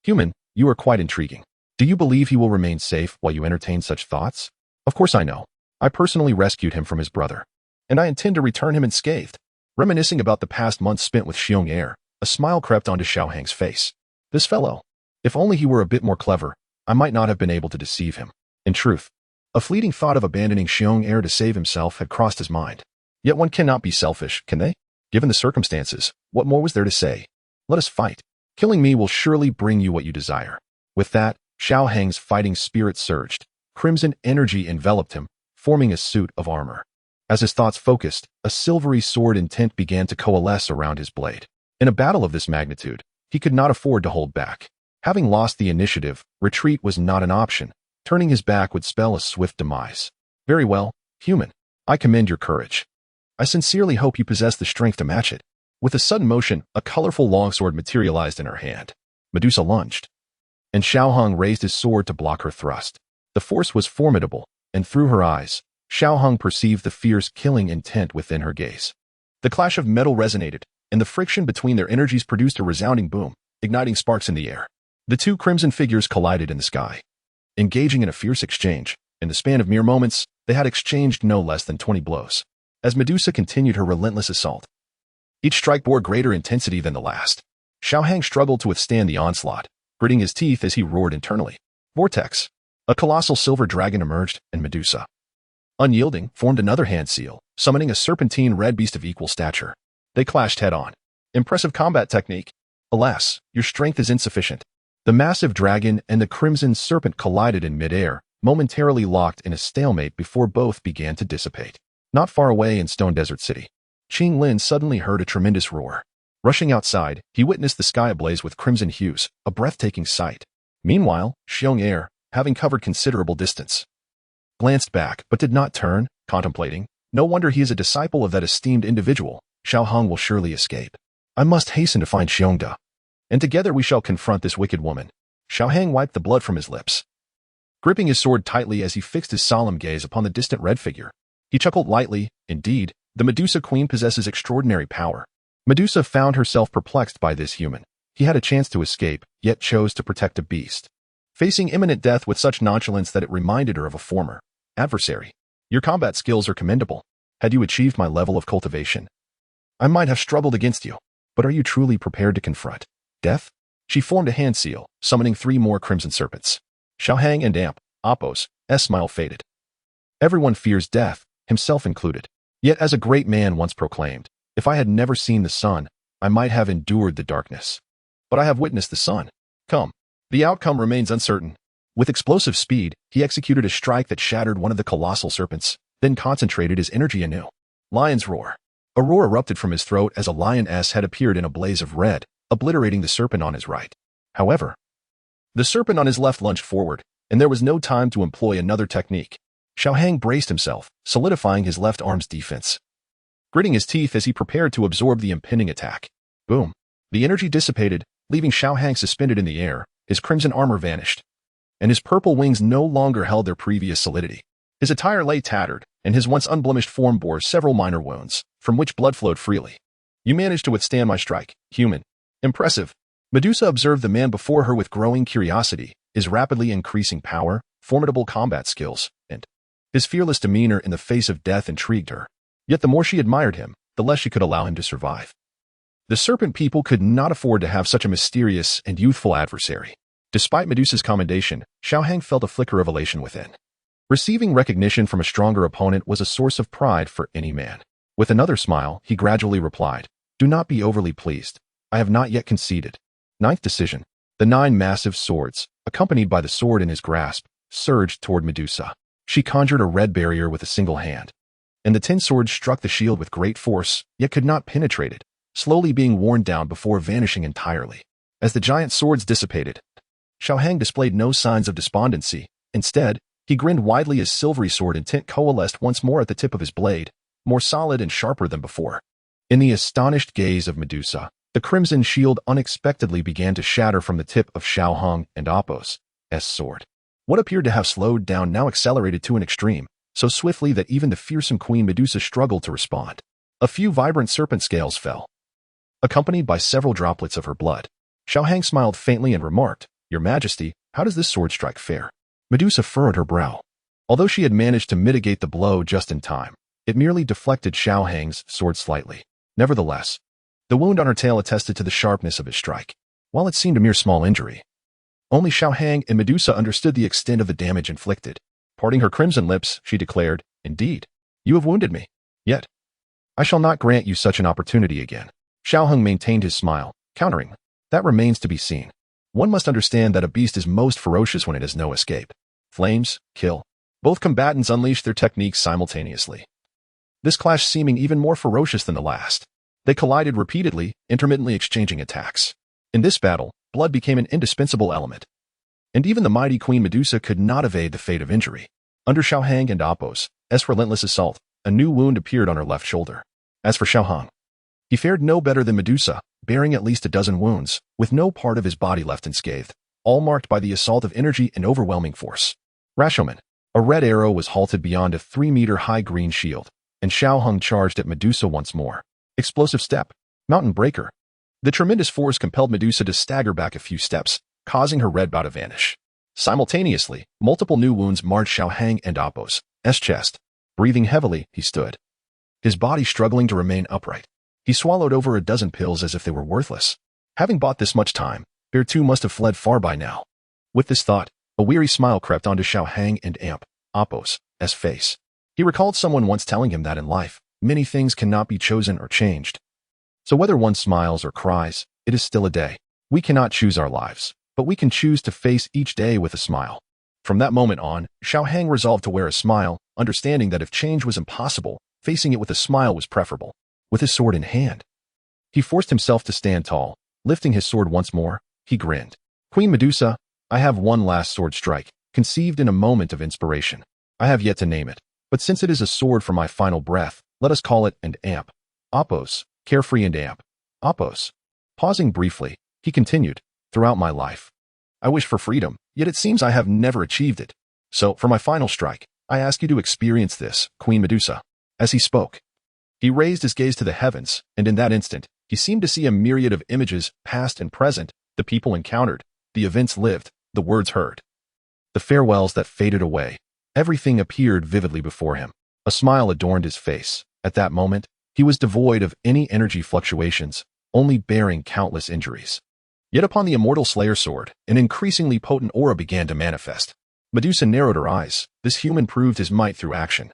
human, you are quite intriguing. Do you believe he will remain safe while you entertain such thoughts? Of course I know. I personally rescued him from his brother, and I intend to return him unscathed. Reminiscing about the past months spent with Xiong Er, a smile crept onto Xiao Hang's face. This fellow, if only he were a bit more clever, I might not have been able to deceive him. In truth, a fleeting thought of abandoning Xiong Er to save himself had crossed his mind. Yet one cannot be selfish, can they? Given the circumstances, what more was there to say? Let us fight. Killing me will surely bring you what you desire. With that, Xiao Hang's fighting spirit surged. Crimson energy enveloped him, forming a suit of armor. As his thoughts focused, a silvery sword intent began to coalesce around his blade. In a battle of this magnitude, he could not afford to hold back. Having lost the initiative, retreat was not an option. Turning his back would spell a swift demise. Very well, human. I commend your courage. I sincerely hope you possess the strength to match it. With a sudden motion, a colorful longsword materialized in her hand. Medusa lunged, and Xiao Hong raised his sword to block her thrust. The force was formidable, and through her eyes, Xiao Hong perceived the fierce killing intent within her gaze. The clash of metal resonated, and the friction between their energies produced a resounding boom, igniting sparks in the air. The two crimson figures collided in the sky. Engaging in a fierce exchange, in the span of mere moments, they had exchanged no less than 20 blows. As Medusa continued her relentless assault, each strike bore greater intensity than the last. Xiao Hang struggled to withstand the onslaught, gritting his teeth as he roared internally. Vortex. A colossal silver dragon emerged, and Medusa, unyielding, formed another hand seal, summoning a serpentine red beast of equal stature. They clashed head-on. Impressive combat technique. Alas, your strength is insufficient. The massive dragon and the crimson serpent collided in midair, momentarily locked in a stalemate before both began to dissipate. Not far away in Stone Desert City, Qing Lin suddenly heard a tremendous roar. Rushing outside, he witnessed the sky ablaze with crimson hues, a breathtaking sight. Meanwhile, Xiong Er, having covered considerable distance, glanced back but did not turn, contemplating. No wonder he is a disciple of that esteemed individual. Xiao Hong will surely escape. I must hasten to find Xiongda, and together we shall confront this wicked woman. Xiao Hang wiped the blood from his lips, gripping his sword tightly as he fixed his solemn gaze upon the distant red figure. He chuckled lightly. Indeed, the Medusa Queen possesses extraordinary power. Medusa found herself perplexed by this human. He had a chance to escape, yet chose to protect a beast, facing imminent death with such nonchalance that it reminded her of a former adversary. Your combat skills are commendable. Had you achieved my level of cultivation, I might have struggled against you. But are you truly prepared to confront death? She formed a hand seal, summoning 3 more crimson serpents. Xiao Hang and Appo's smile faded. Everyone fears death, himself included. Yet as a great man once proclaimed, if I had never seen the sun, I might have endured the darkness. But I have witnessed the sun. Come. The outcome remains uncertain. With explosive speed, he executed a strike that shattered one of the colossal serpents, then concentrated his energy anew. Lion's roar. A roar erupted from his throat as a lioness had appeared in a blaze of red, obliterating the serpent on his right. However, the serpent on his left lunged forward, and there was no time to employ another technique. Xiao Hang braced himself, solidifying his left arm's defense, gritting his teeth as he prepared to absorb the impending attack. Boom. The energy dissipated, leaving Xiao Hang suspended in the air. His crimson armor vanished, and his purple wings no longer held their previous solidity. His attire lay tattered, and his once unblemished form bore several minor wounds, from which blood flowed freely. You managed to withstand my strike, human. Impressive. Medusa observed the man before her with growing curiosity, his rapidly increasing power, formidable combat skills, and his fearless demeanor in the face of death intrigued her. Yet the more she admired him, the less she could allow him to survive. The serpent people could not afford to have such a mysterious and youthful adversary. Despite Medusa's commendation, Xiao Hang felt a flicker of elation within. Receiving recognition from a stronger opponent was a source of pride for any man. With another smile, he gradually replied, Do not be overly pleased. I have not yet conceded. 9th decision. The 9 massive swords, accompanied by the sword in his grasp, surged toward Medusa. She conjured a red barrier with a single hand, and the 10 swords struck the shield with great force, yet could not penetrate it, slowly being worn down before vanishing entirely. As the giant swords dissipated, Xiao Hang displayed no signs of despondency. Instead, he grinned widely as silvery sword intent coalesced once more at the tip of his blade, more solid and sharper than before. In the astonished gaze of Medusa, the crimson shield unexpectedly began to shatter from the tip of Xiao Hong and Appo's sword. What appeared to have slowed down now accelerated to an extreme, so swiftly that even the fearsome Queen Medusa struggled to respond. A few vibrant serpent scales fell, accompanied by several droplets of her blood. Xiao Hang smiled faintly and remarked, "Your Majesty, how does this sword strike fare?" Medusa furrowed her brow. Although she had managed to mitigate the blow just in time, it merely deflected Xiao Hang's sword slightly. Nevertheless, the wound on her tail attested to the sharpness of his strike. While it seemed a mere small injury, only Xiao Hang and Medusa understood the extent of the damage inflicted. Parting her crimson lips, she declared, "Indeed, you have wounded me. Yet, I shall not grant you such an opportunity again." Xiao Hang maintained his smile, countering, "That remains to be seen. One must understand that a beast is most ferocious when it has no escape. Flames, kill." Both combatants unleashed their techniques simultaneously, this clash seeming even more ferocious than the last. They collided repeatedly, intermittently exchanging attacks. In this battle, blood became an indispensable element, and even the mighty Queen Medusa could not evade the fate of injury. Under Xiao Hang and Appo's relentless assault, a new wound appeared on her left shoulder. As for Xiao Hang, he fared no better than Medusa, bearing at least a dozen wounds, with no part of his body left unscathed, all marked by the assault of energy and overwhelming force. Rashomon, a red arrow was halted beyond a 3-meter-high green shield, and Xiao Hang charged at Medusa once more. Explosive step, mountain breaker. The tremendous force compelled Medusa to stagger back a few steps, causing her red bow to vanish. Simultaneously, multiple new wounds marred Xiao Hang and Appo's chest. Breathing heavily, he stood, his body struggling to remain upright. He swallowed over a dozen pills as if they were worthless. Having bought this much time, Bear too must have fled far by now. With this thought, a weary smile crept onto Xiao Hang and Appo's face. He recalled someone once telling him that in life, many things cannot be chosen or changed. So whether one smiles or cries, it is still a day. We cannot choose our lives, but we can choose to face each day with a smile. From that moment on, Xiao Hang resolved to wear a smile, understanding that if change was impossible, facing it with a smile was preferable. With his sword in hand, he forced himself to stand tall. Lifting his sword once more, he grinned. "Queen Medusa, I have one last sword strike, conceived in a moment of inspiration. I have yet to name it, but since it is a sword for my final breath, let us call it and Appo's, carefree and Appo's." Pausing briefly, he continued, "Throughout my life, I wish for freedom, yet it seems I have never achieved it. So, for my final strike, I ask you to experience this, Queen Medusa." As he spoke, he raised his gaze to the heavens, and in that instant, he seemed to see a myriad of images, past and present, the people encountered, the events lived, the words heard, the farewells that faded away. Everything appeared vividly before him. A smile adorned his face. At that moment, he was devoid of any energy fluctuations, only bearing countless injuries. Yet upon the immortal Slayer sword, an increasingly potent aura began to manifest. Medusa narrowed her eyes. This human proved his might through action,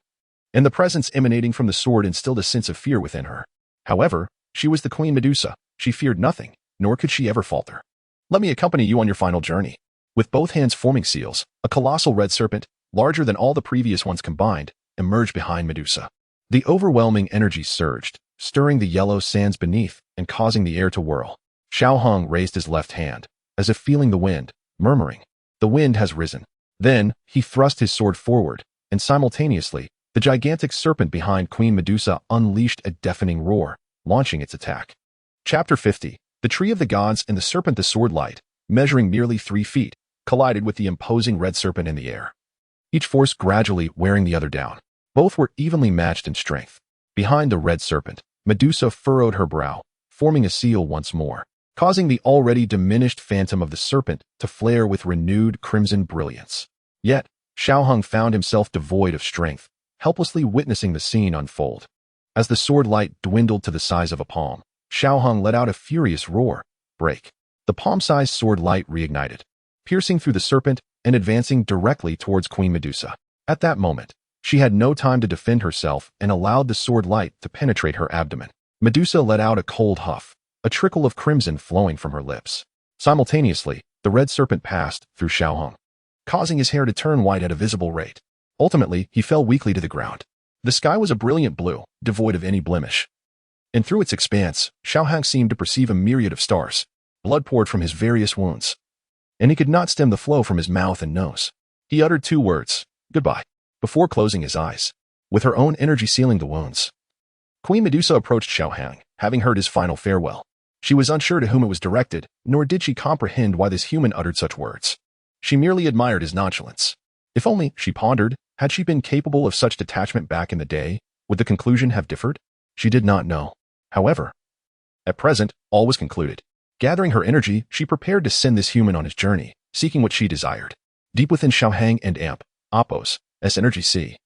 and the presence emanating from the sword instilled a sense of fear within her. However, she was the Queen Medusa. She feared nothing, nor could she ever falter. "Let me accompany you on your final journey." With both hands forming seals, a colossal red serpent, larger than all the previous ones combined, emerged behind Medusa. The overwhelming energy surged, stirring the yellow sands beneath and causing the air to whirl. Xiao Hang raised his left hand, as if feeling the wind, murmuring, "The wind has risen." Then, he thrust his sword forward, and simultaneously, the gigantic serpent behind Queen Medusa unleashed a deafening roar, launching its attack. Chapter 50. The Tree of the Gods and the Serpent. The sword light, measuring nearly 3 feet, collided with the imposing red serpent in the air, each force gradually wearing the other down. Both were evenly matched in strength. Behind the red serpent, Medusa furrowed her brow, forming a seal once more, causing the already diminished phantom of the serpent to flare with renewed crimson brilliance. Yet, Xiao Hang found himself devoid of strength, helplessly witnessing the scene unfold. As the sword light dwindled to the size of a palm, Xiao Hang let out a furious roar. Break. The palm-sized sword light reignited, piercing through the serpent and advancing directly towards Queen Medusa. At that moment, she had no time to defend herself and allowed the sword light to penetrate her abdomen. Medusa let out a cold huff, a trickle of crimson flowing from her lips. Simultaneously, the red serpent passed through Xiao Hang, causing his hair to turn white at a visible rate. Ultimately, he fell weakly to the ground. The sky was a brilliant blue, devoid of any blemish, and through its expanse, Xiao Hang seemed to perceive a myriad of stars. Blood poured from his various wounds, and he could not stem the flow from his mouth and nose. He uttered 2 words, "Goodbye," before closing his eyes, with her own energy sealing the wounds. Queen Medusa approached Xiao Hang, having heard his final farewell. She was unsure to whom it was directed, nor did she comprehend why this human uttered such words. She merely admired his nonchalance. If only, she pondered, had she been capable of such detachment back in the day, would the conclusion have differed? She did not know. However, at present, all was concluded. Gathering her energy, she prepared to send this human on his journey, seeking what she desired. Deep within Xiaohang and Amp, Appos, energy sea.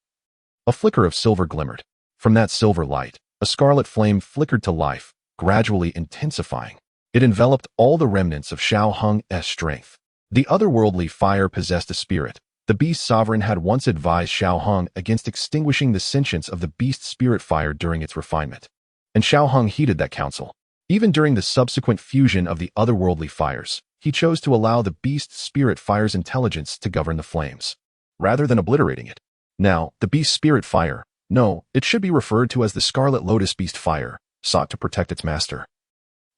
A flicker of silver glimmered. From that silver light, a scarlet flame flickered to life, gradually intensifying. It enveloped all the remnants of Xiaohang's strength. The otherworldly fire possessed a spirit. The beast sovereign had once advised Xiaohang against extinguishing the sentience of the beast spirit fire during its refinement. And Xiaohang heeded that counsel. Even during the subsequent fusion of the otherworldly fires, he chose to allow the beast spirit fire's intelligence to govern the flames, rather than obliterating it. Now, the beast spirit fire, no, it should be referred to as the Scarlet Lotus Beast Fire, sought to protect its master,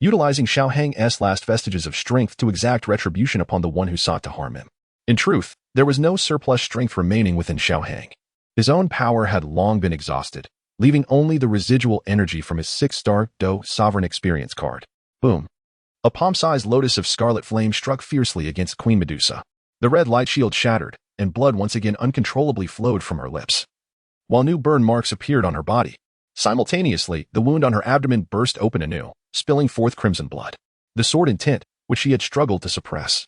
utilizing Xiaohang's last vestiges of strength to exact retribution upon the one who sought to harm him. In truth, there was no surplus strength remaining within Xiaohang. His own power had long been exhausted, leaving only the residual energy from his 6-star Dou Sovereign Experience card. Boom. A palm-sized lotus of scarlet flame struck fiercely against Queen Medusa. The red light shield shattered, and blood once again uncontrollably flowed from her lips, while new burn marks appeared on her body. Simultaneously, the wound on her abdomen burst open anew, spilling forth crimson blood. The sword intent, which she had struggled to suppress,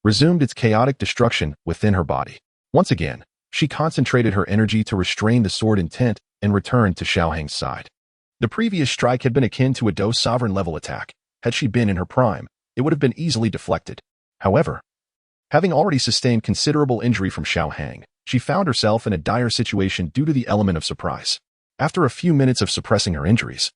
resumed its chaotic destruction within her body. Once again, she concentrated her energy to restrain the sword intent and returned to Xiaohang's side. The previous strike had been akin to a Dou sovereign level attack. Had she been in her prime, it would have been easily deflected. However, having already sustained considerable injury from Xiaohang, she found herself in a dire situation due to the element of surprise. After a few minutes of suppressing her injuries,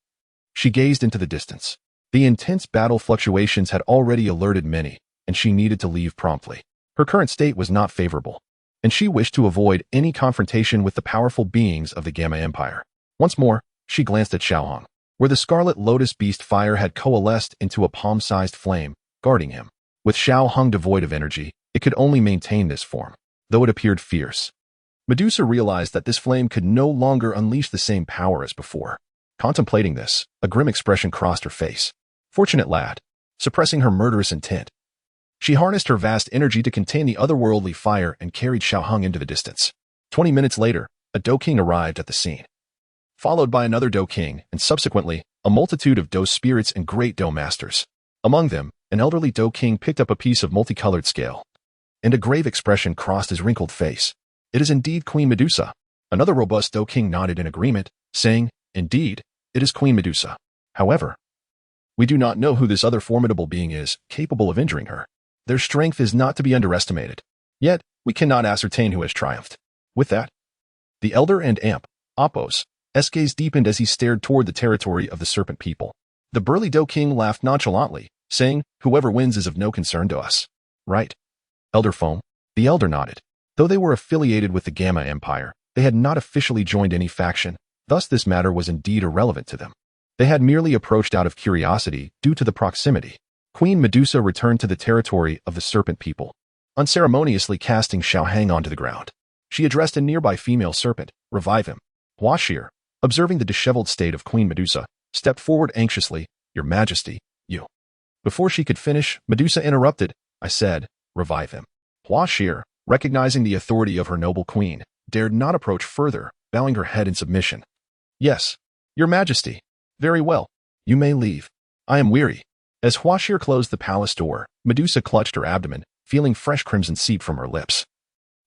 she gazed into the distance. The intense battle fluctuations had already alerted many, and she needed to leave promptly. Her current state was not favorable, and she wished to avoid any confrontation with the powerful beings of the Gamma Empire. Once more, she glanced at Xiaohang, where the Scarlet Lotus Beast Fire had coalesced into a palm-sized flame, guarding him. With Xiaohang devoid of energy, it could only maintain this form, though it appeared fierce. Medusa realized that this flame could no longer unleash the same power as before. Contemplating this, a grim expression crossed her face. Fortunate lad, suppressing her murderous intent. She harnessed her vast energy to contain the otherworldly fire and carried Xiaohang into the distance. 20 minutes later, a Dou King arrived at the scene, followed by another Dou King, and subsequently, a multitude of Dou spirits and great Dou masters. Among them, an elderly Dou King picked up a piece of multicolored scale, and a grave expression crossed his wrinkled face. It is indeed Queen Medusa. Another robust Dou King nodded in agreement, saying, Indeed, it is Queen Medusa. However, we do not know who this other formidable being is, capable of injuring her. Their strength is not to be underestimated. Yet, we cannot ascertain who has triumphed. With that, the elder and Amp, Appos, gaze deepened as he stared toward the territory of the serpent people. The burly Dou King laughed nonchalantly, saying, Whoever wins is of no concern to us. Right. Elder Foam. The elder nodded. Though they were affiliated with the Gamma Empire, they had not officially joined any faction, thus this matter was indeed irrelevant to them. They had merely approached out of curiosity due to the proximity. Queen Medusa returned to the territory of the serpent people, unceremoniously casting Xiaohang onto the ground. She addressed a nearby female serpent, Revive him. Huashir, observing the disheveled state of Queen Medusa, stepped forward anxiously, Your Majesty, you. Before she could finish, Medusa interrupted. I said, Revive him. Huashir, recognizing the authority of her noble queen, dared not approach further, bowing her head in submission. Yes, Your Majesty. Very well. You may leave. I am weary. As Huashir closed the palace door, Medusa clutched her abdomen, feeling fresh crimson seep from her lips,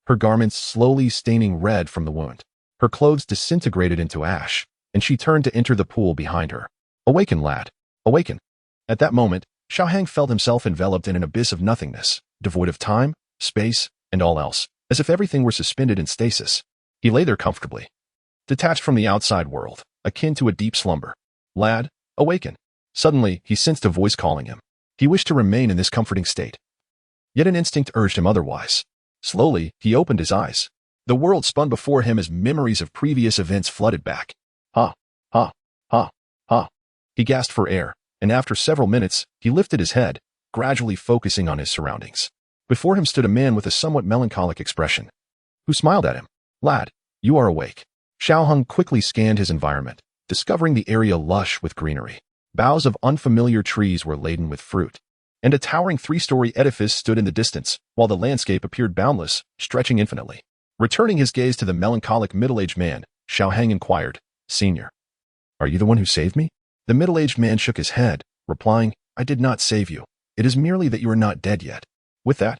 her garments slowly staining red from the wound. Her clothes disintegrated into ash, and she turned to enter the pool behind her. Awaken, lad. Awaken. At that moment, Xiaohang felt himself enveloped in an abyss of nothingness, devoid of time, space, and all else, as if everything were suspended in stasis. He lay there comfortably, detached from the outside world, akin to a deep slumber. Lad, awaken. Suddenly, he sensed a voice calling him. He wished to remain in this comforting state, yet an instinct urged him otherwise. Slowly, he opened his eyes. The world spun before him as memories of previous events flooded back. Ha, ha, ha, ha. He gasped for air, and after several minutes, he lifted his head, gradually focusing on his surroundings. Before him stood a man with a somewhat melancholic expression, who smiled at him. Lad, you are awake. Xiaohang quickly scanned his environment, discovering the area lush with greenery. Boughs of unfamiliar trees were laden with fruit, and a towering 3-story edifice stood in the distance, while the landscape appeared boundless, stretching infinitely. Returning his gaze to the melancholic middle-aged man, Xiaohang inquired, Senior, Are you the one who saved me? The middle-aged man shook his head, replying, I did not save you. It is merely that you are not dead yet. With that,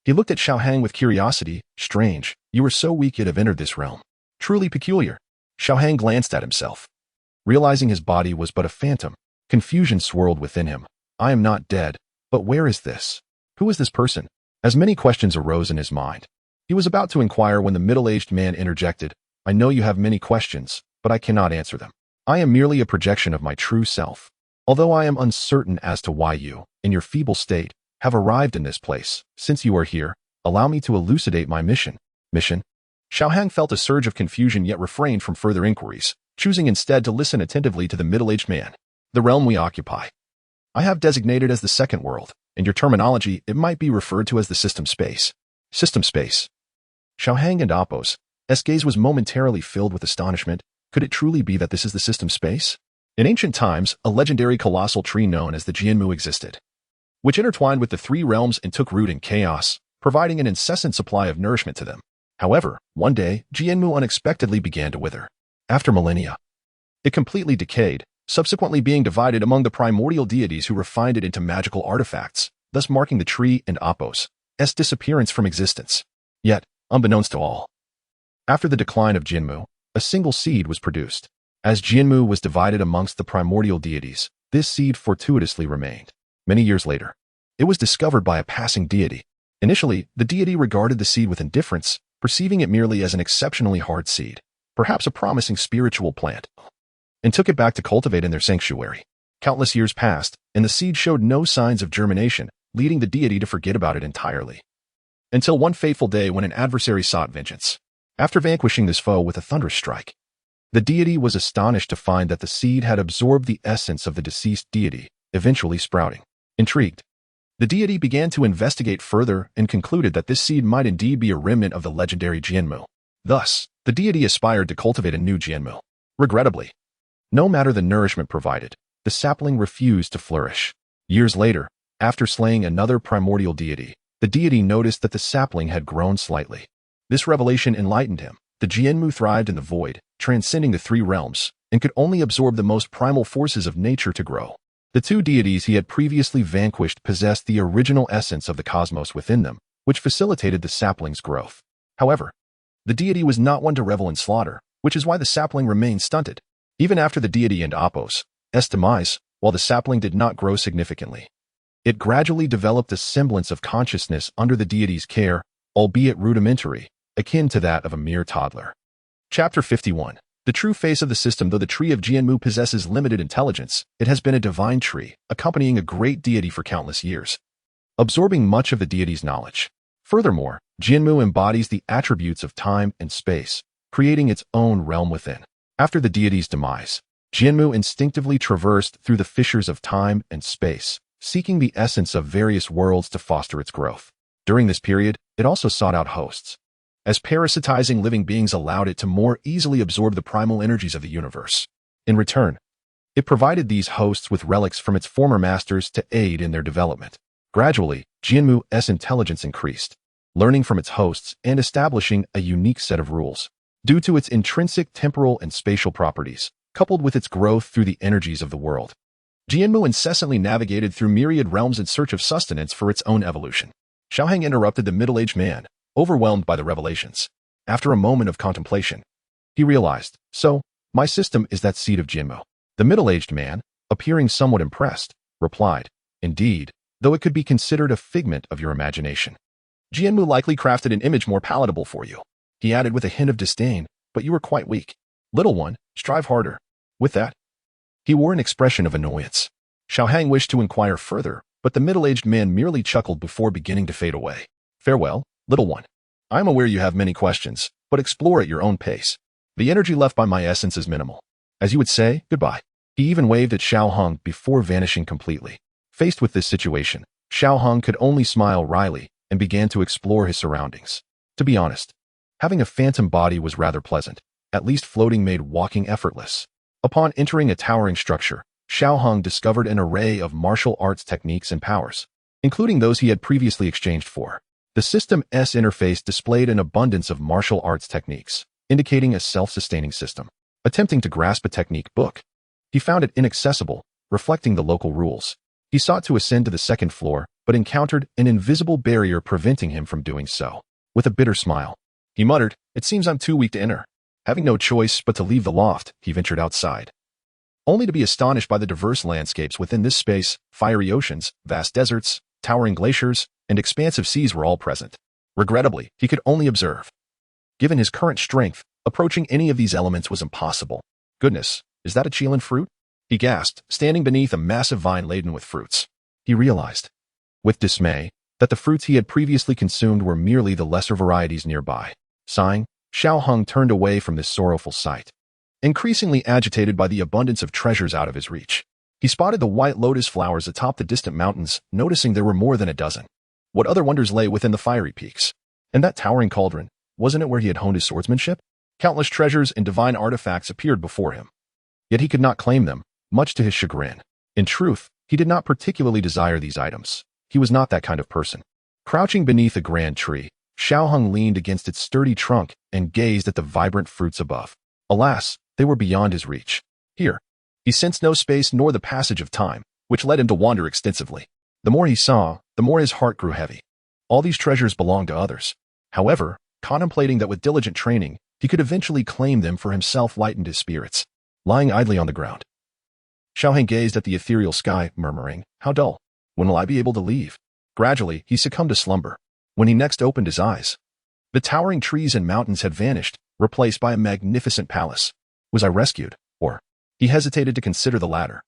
he looked at Xiaohang with curiosity. Strange, you were so weak yet have entered this realm. Truly peculiar. Xiaohang glanced at himself. Realizing his body was but a phantom, confusion swirled within him. I am not dead, but where is this? Who is this person? As many questions arose in his mind. He was about to inquire when the middle-aged man interjected, I know you have many questions, but I cannot answer them. I am merely a projection of my true self. Although I am uncertain as to why you, in your feeble state, have arrived in this place, since you are here, allow me to elucidate my mission. Mission? Xiaohang felt a surge of confusion yet refrained from further inquiries, choosing instead to listen attentively to the middle-aged man. The realm we occupy. I have designated as the second world. In your terminology, it might be referred to as the system space. System space. Xiaohang and Appo's gaze was momentarily filled with astonishment. Could it truly be that this is the system space? In ancient times, a legendary colossal tree known as the Jianmu existed, which intertwined with the three realms and took root in chaos, providing an incessant supply of nourishment to them. However, one day, Jianmu unexpectedly began to wither. After millennia, it completely decayed, subsequently being divided among the primordial deities who refined it into magical artifacts, thus marking the tree and Appo's disappearance from existence. Yet, unbeknownst to all, after the decline of Jianmu, a single seed was produced. As Jianmu was divided amongst the primordial deities, this seed fortuitously remained. Many years later, it was discovered by a passing deity. Initially, the deity regarded the seed with indifference, perceiving it merely as an exceptionally hard seed, perhaps a promising spiritual plant, and took it back to cultivate in their sanctuary. Countless years passed, and the seed showed no signs of germination, leading the deity to forget about it entirely. Until one fateful day when an adversary sought vengeance. After vanquishing this foe with a thunderous strike, the deity was astonished to find that the seed had absorbed the essence of the deceased deity, eventually sprouting. Intrigued, the deity began to investigate further and concluded that this seed might indeed be a remnant of the legendary Jianmu. Thus, the deity aspired to cultivate a new Jianmu. Regrettably, no matter the nourishment provided, the sapling refused to flourish. Years later, after slaying another primordial deity, the deity noticed that the sapling had grown slightly. This revelation enlightened him. The Jianmu thrived in the void, transcending the three realms, and could only absorb the most primal forces of nature to grow. The two deities he had previously vanquished possessed the original essence of the cosmos within them, which facilitated the sapling's growth. However, the deity was not one to revel in slaughter, which is why the sapling remained stunted. Even after the deity and Appo's demise, while the sapling did not grow significantly, it gradually developed a semblance of consciousness under the deity's care, albeit rudimentary, akin to that of a mere toddler. Chapter 51. The true face of the system. Though the tree of Jianmu possesses limited intelligence, it has been a divine tree, accompanying a great deity for countless years, absorbing much of the deity's knowledge. Furthermore, Jianmu embodies the attributes of time and space, creating its own realm within. After the deity's demise, Jianmu instinctively traversed through the fissures of time and space, seeking the essence of various worlds to foster its growth. During this period, it also sought out hosts, as parasitizing living beings allowed it to more easily absorb the primal energies of the universe. In return, it provided these hosts with relics from its former masters to aid in their development. Gradually, Jianmu's intelligence increased, learning from its hosts and establishing a unique set of rules. Due to its intrinsic temporal and spatial properties, coupled with its growth through the energies of the world, Jianmu incessantly navigated through myriad realms in search of sustenance for its own evolution. Xiaohang interrupted the middle-aged man, overwhelmed by the revelations. After a moment of contemplation, he realized, so, my system is that seed of Jianmu. The middle-aged man, appearing somewhat impressed, replied, indeed, though it could be considered a figment of your imagination. Jianmu likely crafted an image more palatable for you. He added with a hint of disdain, but you were quite weak. Little one, strive harder. With that, he wore an expression of annoyance. Xiaohang wished to inquire further, but the middle-aged man merely chuckled before beginning to fade away. Farewell, little one. I am aware you have many questions, but explore at your own pace. The energy left by my essence is minimal. As you would say, goodbye. He even waved at Xiaohang before vanishing completely. Faced with this situation, Xiaohang could only smile wryly and began to explore his surroundings. To be honest, having a phantom body was rather pleasant. At least floating made walking effortless. Upon entering a towering structure, Xiaohang discovered an array of martial arts techniques and powers, including those he had previously exchanged for. The system's interface displayed an abundance of martial arts techniques, indicating a self-sustaining system. attempting to grasp a technique book. He found it inaccessible, reflecting the local rules. He sought to ascend to the second floor, but encountered an invisible barrier preventing him from doing so. With a bitter smile, he muttered, "It seems I'm too weak to enter." Having no choice but to leave the loft, he ventured outside, only to be astonished by the diverse landscapes within this space. Fiery oceans, vast deserts, towering glaciers, and expansive seas were all present. Regrettably, he could only observe. Given his current strength, approaching any of these elements was impossible. Goodness, is that a Chilean fruit? He gasped, standing beneath a massive vine laden with fruits. He realized, with dismay, that the fruits he had previously consumed were merely the lesser varieties nearby. Sighing, Xiao Hong turned away from this sorrowful sight. Increasingly agitated by the abundance of treasures out of his reach, he spotted the white lotus flowers atop the distant mountains, noticing there were more than a dozen. What other wonders lay within the fiery peaks? And that towering cauldron, wasn't it where he had honed his swordsmanship? Countless treasures and divine artifacts appeared before him. Yet he could not claim them, much to his chagrin. In truth, he did not particularly desire these items. He was not that kind of person. Crouching beneath a grand tree, Xiao Hong leaned against its sturdy trunk and gazed at the vibrant fruits above. Alas, they were beyond his reach. Here, he sensed no space nor the passage of time, which led him to wander extensively. The more he saw, the more his heart grew heavy. All these treasures belonged to others. However, contemplating that with diligent training, he could eventually claim them for himself lightened his spirits. Lying idly on the ground, Xiao Hong gazed at the ethereal sky, murmuring, "How dull. When will I be able to leave?" Gradually, he succumbed to slumber. When he next opened his eyes, the towering trees and mountains had vanished, replaced by a magnificent palace. Was I rescued? Or? He hesitated to consider the latter.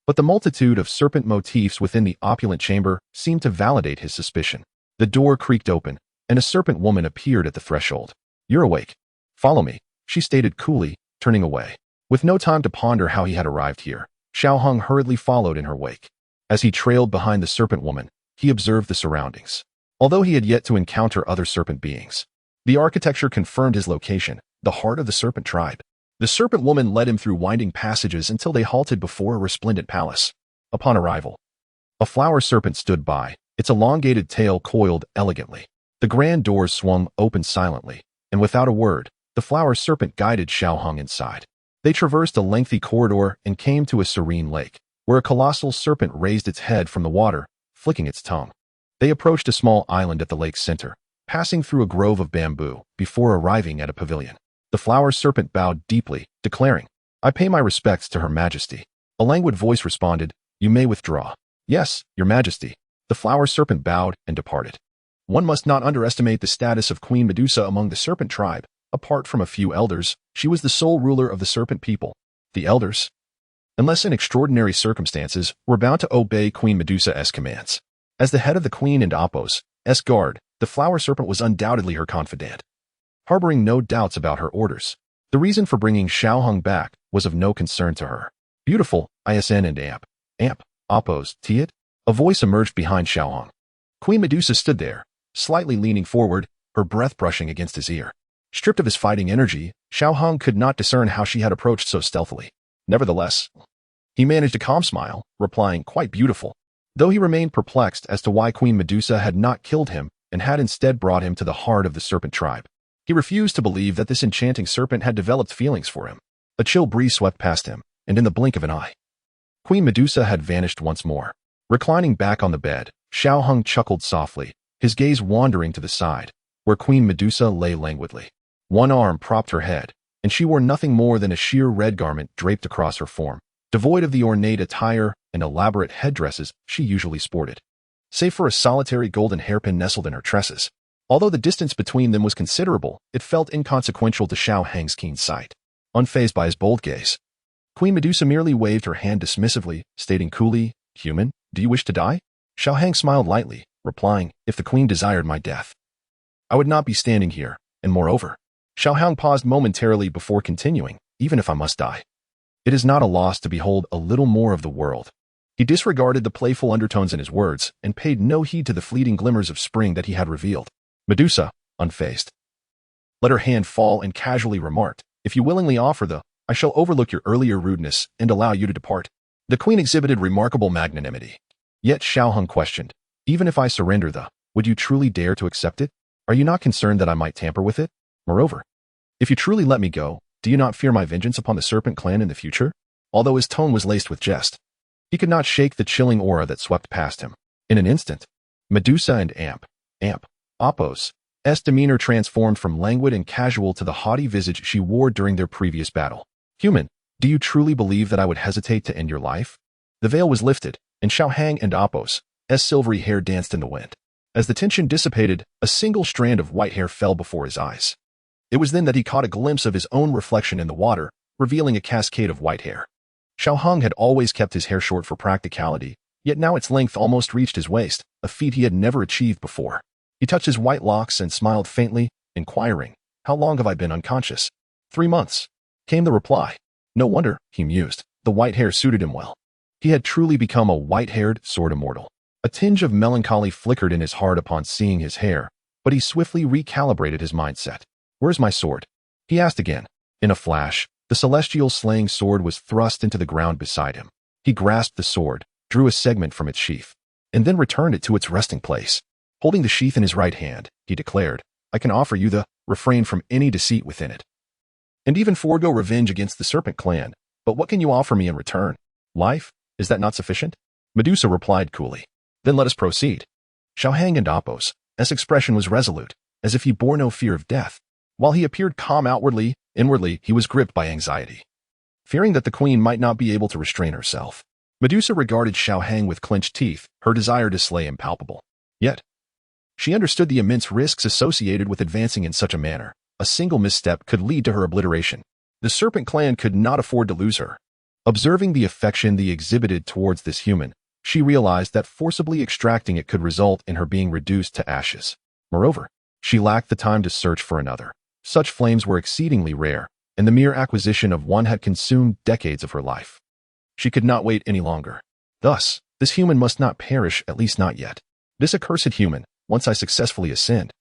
But the multitude of serpent motifs within the opulent chamber seemed to validate his suspicion. The door creaked open, and a serpent woman appeared at the threshold. "You're awake. Follow me," she stated coolly, turning away. With no time to ponder how he had arrived here, Xiao Hong hurriedly followed in her wake. As he trailed behind the serpent woman, he observed the surroundings. Although he had yet to encounter other serpent beings, the architecture confirmed his location, the heart of the serpent tribe. The serpent woman led him through winding passages until they halted before a resplendent palace. Upon arrival, a flower serpent stood by, its elongated tail coiled elegantly. The grand doors swung open silently, and without a word, the flower serpent guided Xiao Hong inside. They traversed a lengthy corridor and came to a serene lake, where a colossal serpent raised its head from the water, flicking its tongue. They approached a small island at the lake's center, passing through a grove of bamboo, before arriving at a pavilion. The flower serpent bowed deeply, declaring, "I pay my respects to Her Majesty." A languid voice responded, "You may withdraw." "Yes, Your Majesty." The flower serpent bowed and departed. One must not underestimate the status of Queen Medusa among the serpent tribe. Apart from a few elders, she was the sole ruler of the serpent people. The elders, unless in extraordinary circumstances, were bound to obey Queen Medusa's commands. As the head of the Queen and Apos' guard, the flower serpent was undoubtedly her confidant. Harboring no doubts about her orders, the reason for bringing Xiao Hong back was of no concern to her. "Beautiful, ISN and Amp, Apos, Tiet?" A voice emerged behind Xiao Hong. Queen Medusa stood there, slightly leaning forward, her breath brushing against his ear. Stripped of his fighting energy, Xiao Hong could not discern how she had approached so stealthily. Nevertheless, he managed a calm smile, replying, "Quite beautiful," though he remained perplexed as to why Queen Medusa had not killed him and had instead brought him to the heart of the serpent tribe. He refused to believe that this enchanting serpent had developed feelings for him. A chill breeze swept past him, and in the blink of an eye, Queen Medusa had vanished once more. Reclining back on the bed, Xiao Hong chuckled softly, his gaze wandering to the side, where Queen Medusa lay languidly. One arm propped her head, and she wore nothing more than a sheer red garment draped across her form, devoid of the ornate attire and elaborate headdresses she usually sported. Save for a solitary golden hairpin nestled in her tresses. Although the distance between them was considerable, it felt inconsequential to Xiao Hong's keen sight. Unfazed by his bold gaze, Queen Medusa merely waved her hand dismissively, stating coolly, "Human, do you wish to die?" Xiao Hong smiled lightly, replying, "If the queen desired my death, I would not be standing here, and moreover." Xiao Hong paused momentarily before continuing, "Even if I must die, it is not a loss to behold a little more of the world." He disregarded the playful undertones in his words and paid no heed to the fleeting glimmers of spring that he had revealed. Medusa, unfazed, let her hand fall and casually remarked, "If you willingly offer I shall overlook your earlier rudeness and allow you to depart." The queen exhibited remarkable magnanimity. Yet Xiao Hong questioned, "Even if I surrender would you truly dare to accept it? Are you not concerned that I might tamper with it? Moreover, if you truly let me go, do you not fear my vengeance upon the serpent clan in the future? Although his tone was laced with jest, he could not shake the chilling aura that swept past him. In an instant, Medusa and Apos' demeanor transformed from languid and casual to the haughty visage she wore during their previous battle. Human, do you truly believe that I would hesitate to end your life? The veil was lifted, and Xiaohang and Apos' silvery hair danced in the wind. As the tension dissipated, a single strand of white hair fell before his eyes. It was then that he caught a glimpse of his own reflection in the water, revealing a cascade of white hair. Xiaohang had always kept his hair short for practicality, yet now its length almost reached his waist, a feat he had never achieved before. He touched his white locks and smiled faintly, inquiring, "How long have I been unconscious?" 3 months, came the reply. No wonder, he mused, the white hair suited him well. He had truly become a white-haired sword immortal. A tinge of melancholy flickered in his heart upon seeing his hair, but he swiftly recalibrated his mindset. "Where's my sword?" he asked again. In a flash, the celestial slaying sword was thrust into the ground beside him. He grasped the sword, drew a segment from its sheath, and then returned it to its resting place. Holding the sheath in his right hand, he declared, "I can offer you the refrain from any deceit within it, and even forego revenge against the serpent clan. But what can you offer me in return? Life? Is that not sufficient?" Medusa replied coolly. "Then let us proceed." Xiaohang and Apos' expression was resolute, as if he bore no fear of death. While he appeared calm outwardly, inwardly he was gripped by anxiety, fearing that the queen might not be able to restrain herself. Medusa regarded Xiaohang with clenched teeth, her desire to slay impalpable. Yet, she understood the immense risks associated with advancing in such a manner. A single misstep could lead to her obliteration. The serpent clan could not afford to lose her. Observing the affection they exhibited towards this human, she realized that forcibly extracting it could result in her being reduced to ashes. Moreover, she lacked the time to search for another. Such flames were exceedingly rare, and the mere acquisition of one had consumed decades of her life. She could not wait any longer. Thus, this human must not perish, at least not yet. This accursed human, once I successfully ascend,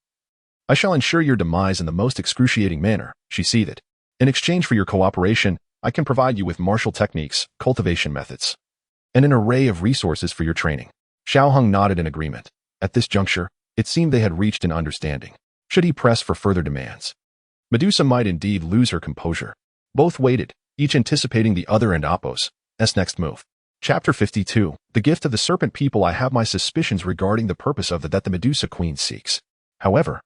I shall ensure your demise in the most excruciating manner, she seethed. In exchange for your cooperation, I can provide you with martial techniques, cultivation methods, and an array of resources for your training. Xiaohang nodded in agreement. At this juncture, it seemed they had reached an understanding. Should he press for further demands, Medusa might indeed lose her composure. Both waited, each anticipating the other and Apos' next move. Chapter 52. The gift of the serpent people. I have my suspicions regarding the purpose of that the Medusa queen seeks. However,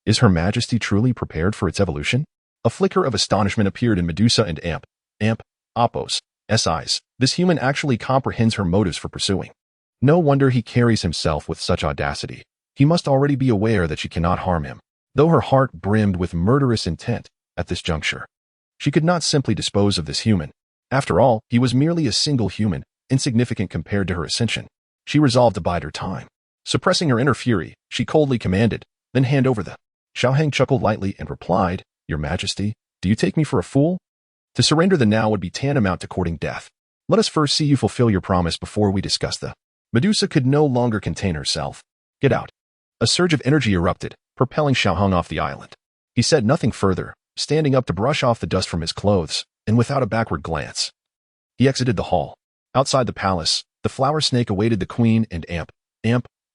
is Her Majesty truly prepared for its evolution? A flicker of astonishment appeared in Medusa and Apos' eyes. This human actually comprehends her motives for pursuing. No wonder he carries himself with such audacity. He must already be aware that she cannot harm him. Though her heart brimmed with murderous intent at this juncture, she could not simply dispose of this human. After all, he was merely a single human, insignificant compared to her ascension. She resolved to bide her time. Suppressing her inner fury, she coldly commanded, "Then hand over the..." Xiaohang chuckled lightly and replied, "Your Majesty, do you take me for a fool? To surrender the now would be tantamount to courting death. Let us first see you fulfill your promise before we discuss the..." Medusa could no longer contain herself. "Get out." A surge of energy erupted, propelling Xiaohang off the island. He said nothing further, standing up to brush off the dust from his clothes, and without a backward glance, he exited the hall. Outside the palace, the flower snake awaited the queen and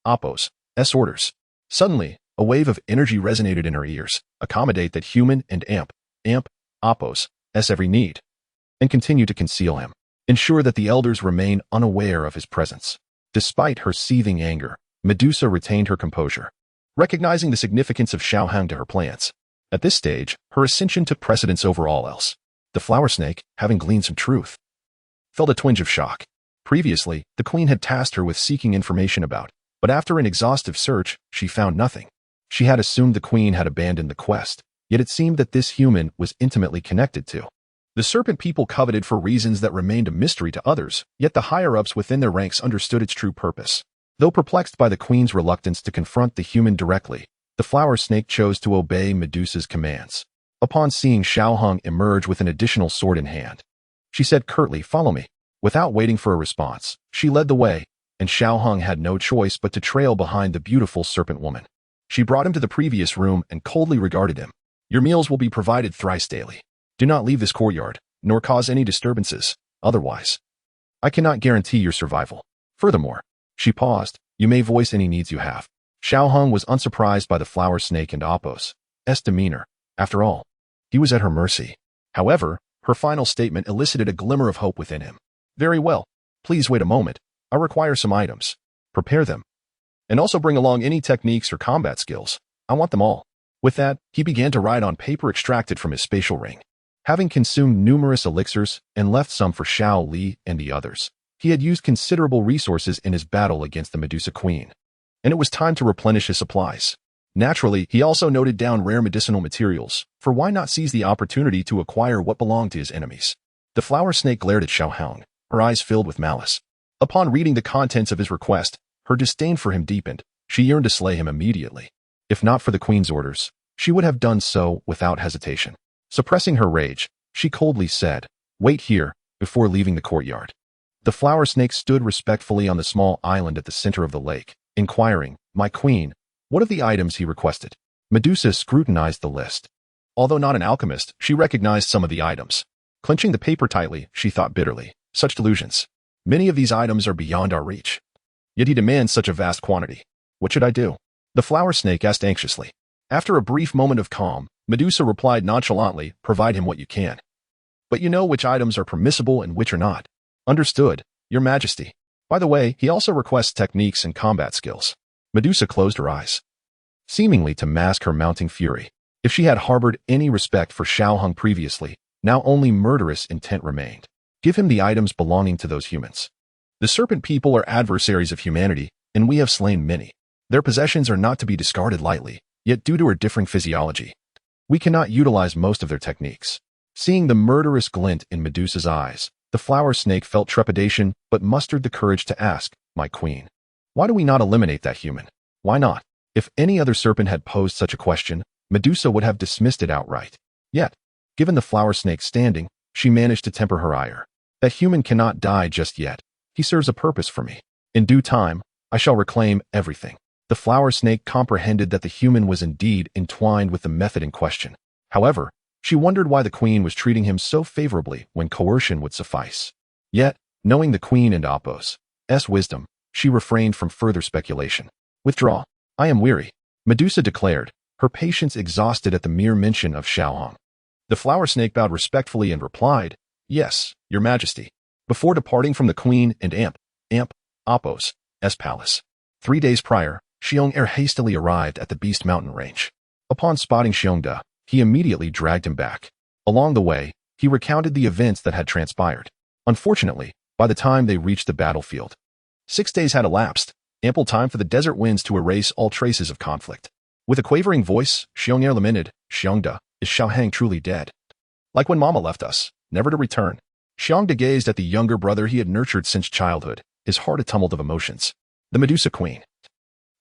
Apos' orders. Suddenly, a wave of energy resonated in her ears, accommodate that human and Apos' every need, and continue to conceal him. Ensure that the elders remain unaware of his presence. Despite her seething anger, Medusa retained her composure, recognizing the significance of Xiaohang to her plans. At this stage, her ascension took precedence over all else. The flower snake, having gleaned some truth, felt a twinge of shock. Previously, the queen had tasked her with seeking information about, but after an exhaustive search, she found nothing. She had assumed the queen had abandoned the quest, yet it seemed that this human was intimately connected to the serpent people, coveted for reasons that remained a mystery to others, yet the higher-ups within their ranks understood its true purpose. Though perplexed by the queen's reluctance to confront the human directly, the flower snake chose to obey Medusa's commands. Upon seeing Xiaohang emerge with an additional sword in hand, she said curtly, "Follow me." Without waiting for a response, she led the way, and Xiaohang had no choice but to trail behind the beautiful serpent woman. She brought him to the previous room and coldly regarded him. "Your meals will be provided thrice daily. Do not leave this courtyard, nor cause any disturbances, otherwise I cannot guarantee your survival. Furthermore," she paused, "you may voice any needs you have." Xiaohang was unsurprised by the flower snake and Apos' demeanor. After all, he was at her mercy. However, her final statement elicited a glimmer of hope within him. Very well. Please wait a moment. I require some items. Prepare them. And also bring along any techniques or combat skills. I want them all. With that, he began to write on paper extracted from his spatial ring. Having consumed numerous elixirs and left some for Xiao Li and the others, he had used considerable resources in his battle against the Medusa Queen. And it was time to replenish his supplies. Naturally, he also noted down rare medicinal materials, for why not seize the opportunity to acquire what belonged to his enemies? The flower snake glared at Xiao Hong, her eyes filled with malice. Upon reading the contents of his request, her disdain for him deepened. She yearned to slay him immediately. If not for the queen's orders, she would have done so without hesitation. Suppressing her rage, she coldly said, "Wait here," before leaving the courtyard. The flower snake stood respectfully on the small island at the center of the lake, inquiring, "My queen, what of the items he requested?" Medusa scrutinized the list. Although not an alchemist, she recognized some of the items. Clenching the paper tightly, she thought bitterly, "Such delusions. Many of these items are beyond our reach. Yet he demands such a vast quantity. What should I do?" The flower snake asked anxiously. After a brief moment of calm, Medusa replied nonchalantly, "Provide him what you can. But you know which items are permissible and which are not." "Understood, Your Majesty. By the way, he also requests techniques and combat skills." Medusa closed her eyes, seemingly to mask her mounting fury. If she had harbored any respect for Xiao Hong previously, now only murderous intent remained. Give him the items belonging to those humans. The serpent people are adversaries of humanity, and we have slain many. Their possessions are not to be discarded lightly, yet due to our differing physiology, we cannot utilize most of their techniques. Seeing the murderous glint in Medusa's eyes, the flower snake felt trepidation but mustered the courage to ask, "My queen, why do we not eliminate that human? Why not?" If any other serpent had posed such a question, Medusa would have dismissed it outright. Yet, given the flower snake's standing, she managed to temper her ire. "That human cannot die just yet. He serves a purpose for me. In due time, I shall reclaim everything." The flower snake comprehended that the human was indeed entwined with the method in question. However, she wondered why the queen was treating him so favorably when coercion would suffice. Yet, knowing the queen and Apos' wisdom, she refrained from further speculation. "Withdraw. I am weary," Medusa declared, her patience exhausted at the mere mention of Xiao Hong. The flower snake bowed respectfully and replied, "Yes, Your Majesty." Before departing from the queen and Apos' palace, 3 days prior, Xiong hastily arrived at the Beast Mountain range. Upon spotting Xiongda, he immediately dragged him back. Along the way, he recounted the events that had transpired. Unfortunately, by the time they reached the battlefield, 6 days had elapsed, ample time for the desert winds to erase all traces of conflict. With a quavering voice, Xiong lamented, "Xiongda, is Xiao Hang truly dead? Like when Mama left us, never to return." Xiongda gazed at the younger brother he had nurtured since childhood, his heart a tumult of emotions. The Medusa Queen,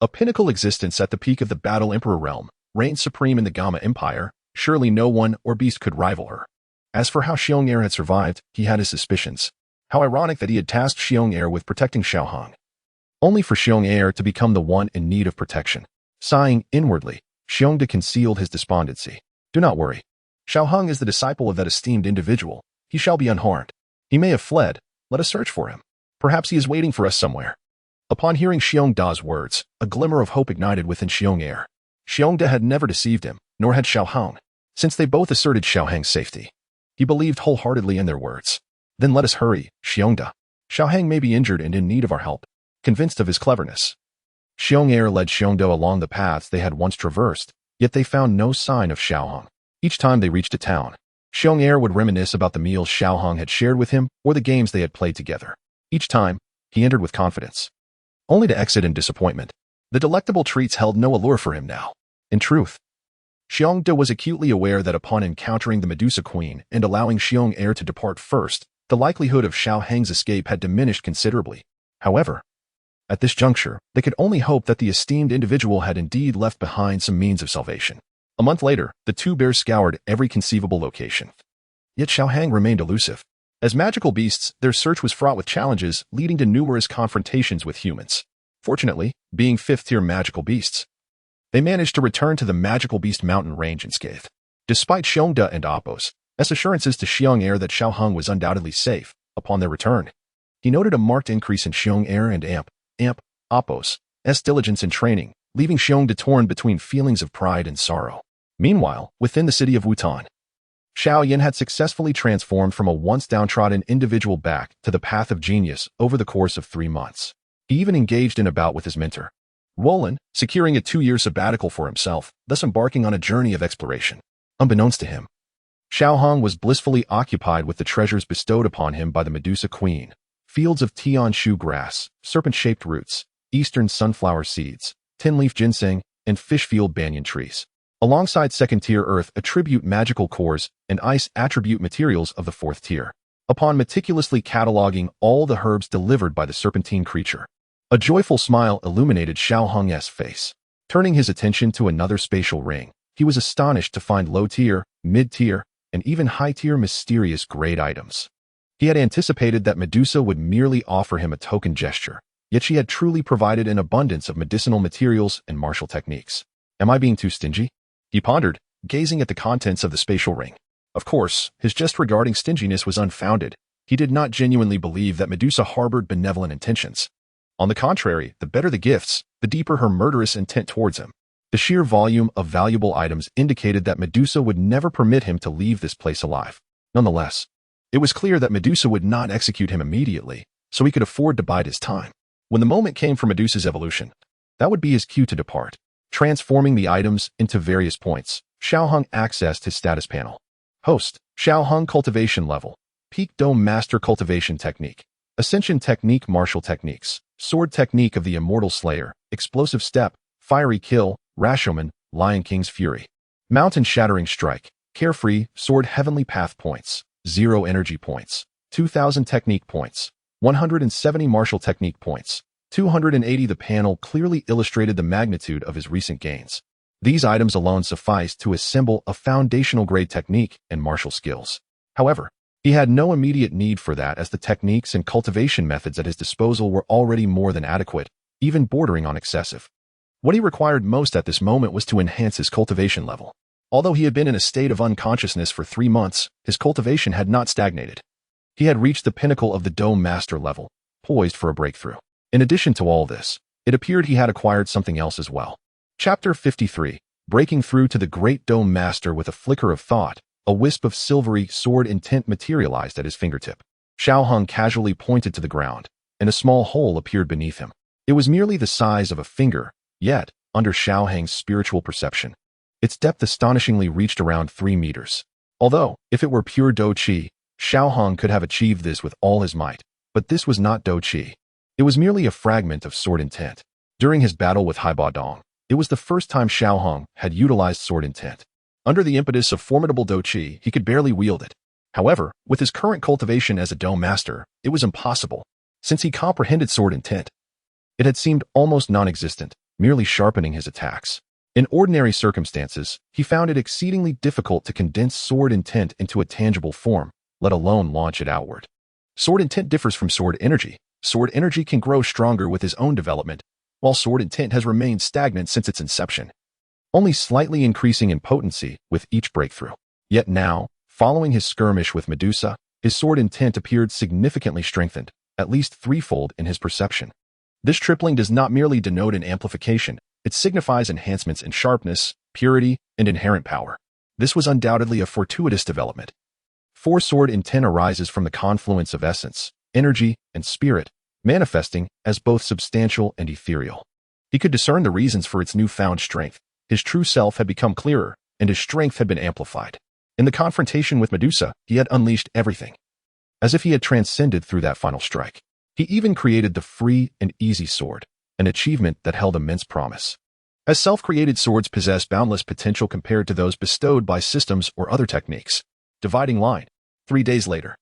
a pinnacle existence at the peak of the Battle Emperor realm, reigned supreme in the Gamma Empire. Surely no one or beast could rival her. As for how Xiong had survived, he had his suspicions. How ironic that he had tasked Xiong with protecting Xiao Hong, only for Xiong to become the one in need of protection. Sighing inwardly, Xiongda concealed his despondency. "Do not worry. Xiao Hong is the disciple of that esteemed individual. He shall be unharmed. He may have fled. Let us search for him. Perhaps he is waiting for us somewhere." Upon hearing Xiongda's words, a glimmer of hope ignited within Xiong. Xiongda had never deceived him, nor had Xiao Hong, since they both asserted Xiao Hang's safety. He believed wholeheartedly in their words. "Then let us hurry, Xiongda. Xiao Hang may be injured and in need of our help." Convinced of his cleverness, Xiong led Xiongda along the paths they had once traversed, yet they found no sign of Xiao Hong. Each time they reached a town, Xiong would reminisce about the meals Xiao Hong had shared with him or the games they had played together. Each time, he entered with confidence, only to exit in disappointment. The delectable treats held no allure for him now. In truth, Xiongda was acutely aware that upon encountering the Medusa Queen and allowing Xiong to depart first, the likelihood of Xiao Hang's escape had diminished considerably. However, at this juncture, they could only hope that the esteemed individual had indeed left behind some means of salvation. A month later, the two bears scoured every conceivable location. Yet Xiao Hang remained elusive. As magical beasts, their search was fraught with challenges, leading to numerous confrontations with humans. Fortunately, being fifth-tier magical beasts, they managed to return to the Magical Beast Mountain range unscathed. Despite Xiongda and Apos' assurances to Xiong that Xiao Hong was undoubtedly safe, upon their return, he noted a marked increase in Xiong and Apos' diligence in training, leaving Xiongda torn between feelings of pride and sorrow. Meanwhile, within the city of Wutan, Xiao Yin had successfully transformed from a once downtrodden individual back to the path of genius over the course of 3 months. He even engaged in a bout with his mentor, Roland, securing a 2-year sabbatical for himself, thus embarking on a journey of exploration. Unbeknownst to him, Xiao Hong was blissfully occupied with the treasures bestowed upon him by the Medusa Queen, fields of Tian Shu grass, serpent-shaped roots, eastern sunflower seeds, tin-leaf ginseng, and fish-field banyan trees, alongside second-tier earth attribute magical cores and ice attribute materials of the 4th tier. Upon meticulously cataloging all the herbs delivered by the serpentine creature, a joyful smile illuminated Xiao Hong's face. Turning his attention to another spatial ring, he was astonished to find low-tier, mid-tier, and even high-tier mysterious grade items. He had anticipated that Medusa would merely offer him a token gesture, yet she had truly provided an abundance of medicinal materials and martial techniques. Am I being too stingy? He pondered, gazing at the contents of the spatial ring. Of course, his jest regarding stinginess was unfounded. He did not genuinely believe that Medusa harbored benevolent intentions. On the contrary, the better the gifts, the deeper her murderous intent towards him. The sheer volume of valuable items indicated that Medusa would never permit him to leave this place alive. Nonetheless, it was clear that Medusa would not execute him immediately, so he could afford to bide his time. When the moment came for Medusa's evolution, that would be his cue to depart. Transforming the items into various points, Xiao Hong accessed his status panel. Host, Xiao Hong Cultivation Level, Peak Dome Master Cultivation Technique, Ascension Technique Martial Techniques, Sword Technique of the Immortal Slayer, Explosive Step, Fiery Kill, Rashomon, Lion King's Fury, Mountain Shattering Strike, Carefree, Sword Heavenly Path Points, 0 Energy Points, 2,000 Technique Points, 170 Martial Technique Points, 280. The panel clearly illustrated the magnitude of his recent gains. These items alone sufficed to assemble a foundational grade technique and martial skills. However, he had no immediate need for that, as the techniques and cultivation methods at his disposal were already more than adequate, even bordering on excessive. What he required most at this moment was to enhance his cultivation level. Although he had been in a state of unconsciousness for 3 months, his cultivation had not stagnated. He had reached the pinnacle of the Dome Master level, poised for a breakthrough. In addition to all this, it appeared he had acquired something else as well. Chapter 53. Breaking through to the Great Dome Master. With a flicker of thought, a wisp of silvery sword intent materialized at his fingertip. Xiao Hong casually pointed to the ground, and a small hole appeared beneath him. It was merely the size of a finger, yet, under Xiao Hong's spiritual perception, its depth astonishingly reached around 3 meters. Although, if it were pure Dou Qi, Xiao Hong could have achieved this with all his might, but this was not Dou Qi. It was merely a fragment of sword intent. During his battle with Haiba Dong, it was the first time Xiao Hong had utilized sword intent. Under the impetus of formidable Dou Qi, he could barely wield it. However, with his current cultivation as a Dome Master, it was impossible, since he comprehended sword intent. It had seemed almost non-existent, merely sharpening his attacks. In ordinary circumstances, he found it exceedingly difficult to condense sword intent into a tangible form, let alone launch it outward. Sword intent differs from sword energy. Sword energy can grow stronger with his own development, while sword intent has remained stagnant since its inception, only slightly increasing in potency with each breakthrough. Yet now, following his skirmish with Medusa, his sword intent appeared significantly strengthened, at least threefold in his perception. This tripling does not merely denote an amplification, it signifies enhancements in sharpness, purity, and inherent power. This was undoubtedly a fortuitous development. For sword intent arises from the confluence of essence, energy, and spirit, manifesting as both substantial and ethereal. He could discern the reasons for its newfound strength. His true self had become clearer, and his strength had been amplified. In the confrontation with Medusa, he had unleashed everything, as if he had transcended through that final strike. He even created the free and easy sword, an achievement that held immense promise, as self-created swords possess boundless potential compared to those bestowed by systems or other techniques. Dividing line. 3 days later,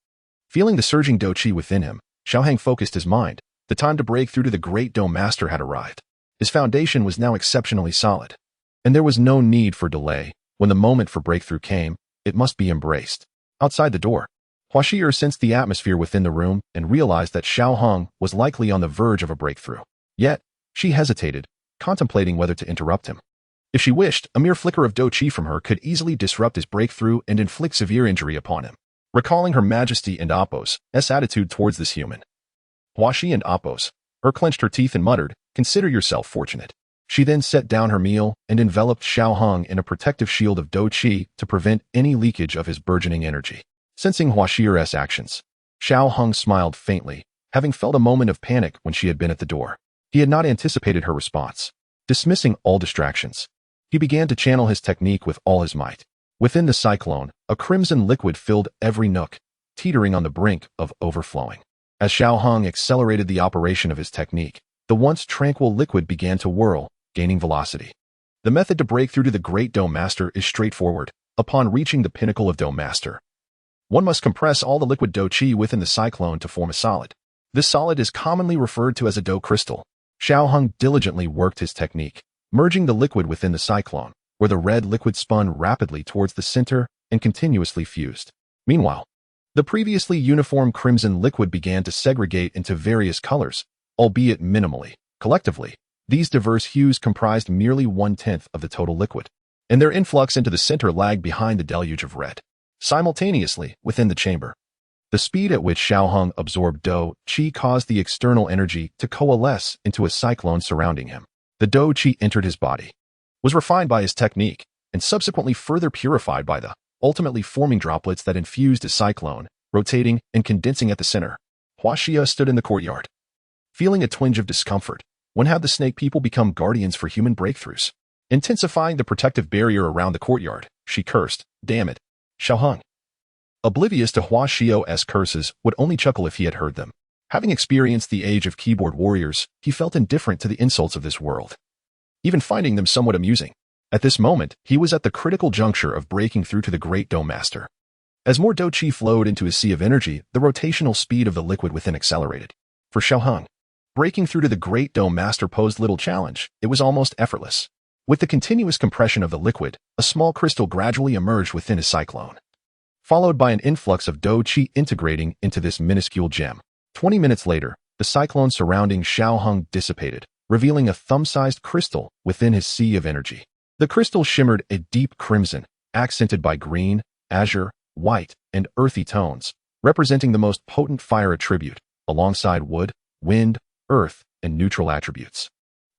feeling the surging Dou Qi within him, Xiao Hong focused his mind. The time to break through to the Great Dome Master had arrived. His foundation was now exceptionally solid, and there was no need for delay. When the moment for breakthrough came, it must be embraced. Outside the door, Hua Xi'er sensed the atmosphere within the room and realized that Xiao Hong was likely on the verge of a breakthrough. Yet, she hesitated, contemplating whether to interrupt him. If she wished, a mere flicker of Dou Qi from her could easily disrupt his breakthrough and inflict severe injury upon him. Recalling Her Majesty and Apos' attitude towards this human, Hua Xi and Apos, clenched her teeth and muttered, "Consider yourself fortunate." She then set down her meal and enveloped Xiao Hong in a protective shield of Dou Qi to prevent any leakage of his burgeoning energy. Sensing Hua Xi's actions, Xiao Hong smiled faintly, having felt a moment of panic when she had been at the door. He had not anticipated her response. Dismissing all distractions, he began to channel his technique with all his might. Within the cyclone, a crimson liquid filled every nook, teetering on the brink of overflowing. As Xiao Hong accelerated the operation of his technique, the once tranquil liquid began to whirl, gaining velocity. The method to break through to the great Dou Master is straightforward. Upon reaching the pinnacle of Dou Master, one must compress all the liquid Dou Qi within the cyclone to form a solid. This solid is commonly referred to as a Dou crystal. Xiao Hong diligently worked his technique, merging the liquid within the cyclone, where the red liquid spun rapidly towards the center and continuously fused. Meanwhile, the previously uniform crimson liquid began to segregate into various colors, albeit minimally. Collectively, these diverse hues comprised merely 1/10 of the total liquid, and their influx into the center lagged behind the deluge of red. Simultaneously, within the chamber, the speed at which Xiao Hong absorbed Dou Qi caused the external energy to coalesce into a cyclone surrounding him. The Dou Qi entered his body, was refined by his technique, and subsequently further purified by the ultimately forming droplets that infused a cyclone, rotating and condensing at the center. Hua Xia stood in the courtyard, feeling a twinge of discomfort. When have the snake people become guardians for human breakthroughs? Intensifying the protective barrier around the courtyard, she cursed, "Damn it, Xiao Hong." Oblivious to Hua Xiao's curses, would only chuckle if he had heard them. Having experienced the age of keyboard warriors, he felt indifferent to the insults of this world, even finding them somewhat amusing. At this moment, he was at the critical juncture of breaking through to the great Dou Master. As more Dou Qi flowed into his sea of energy, the rotational speed of the liquid within accelerated. For Xiao Hong, breaking through to the great Dou Master posed little challenge. It was almost effortless. With the continuous compression of the liquid, a small crystal gradually emerged within his cyclone, followed by an influx of Dou Qi integrating into this minuscule gem. 20 minutes later, the cyclone surrounding Xiao Hong dissipated, revealing a thumb-sized crystal within his sea of energy. The crystal shimmered a deep crimson, accented by green, azure, white, and earthy tones, representing the most potent fire attribute, alongside wood, wind, earth, and neutral attributes.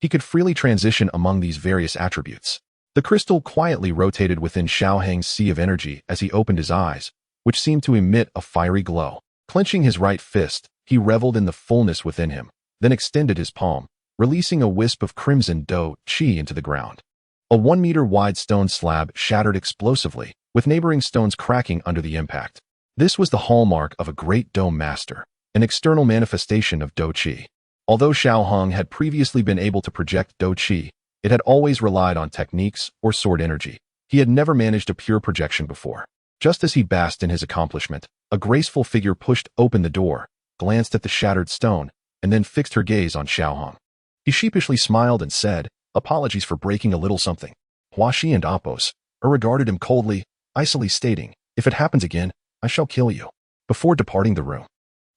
He could freely transition among these various attributes. The crystal quietly rotated within Xiao Hong's sea of energy as he opened his eyes, which seemed to emit a fiery glow. Clenching his right fist, he reveled in the fullness within him, then extended his palm, releasing a wisp of crimson Dou Qi into the ground. A 1-meter-wide stone slab shattered explosively, with neighboring stones cracking under the impact. This was the hallmark of a great Dou Master, an external manifestation of Dou Qi. Although Xiao Hong had previously been able to project Dou Qi, it had always relied on techniques or sword energy. He had never managed a pure projection before. Just as he basked in his accomplishment, a graceful figure pushed open the door, glanced at the shattered stone, and then fixed her gaze on Xiao Hong. He sheepishly smiled and said, "Apologies for breaking a little something." Hua Xi and Apos regarded him coldly, icily stating, "If it happens again, I shall kill you," before departing the room.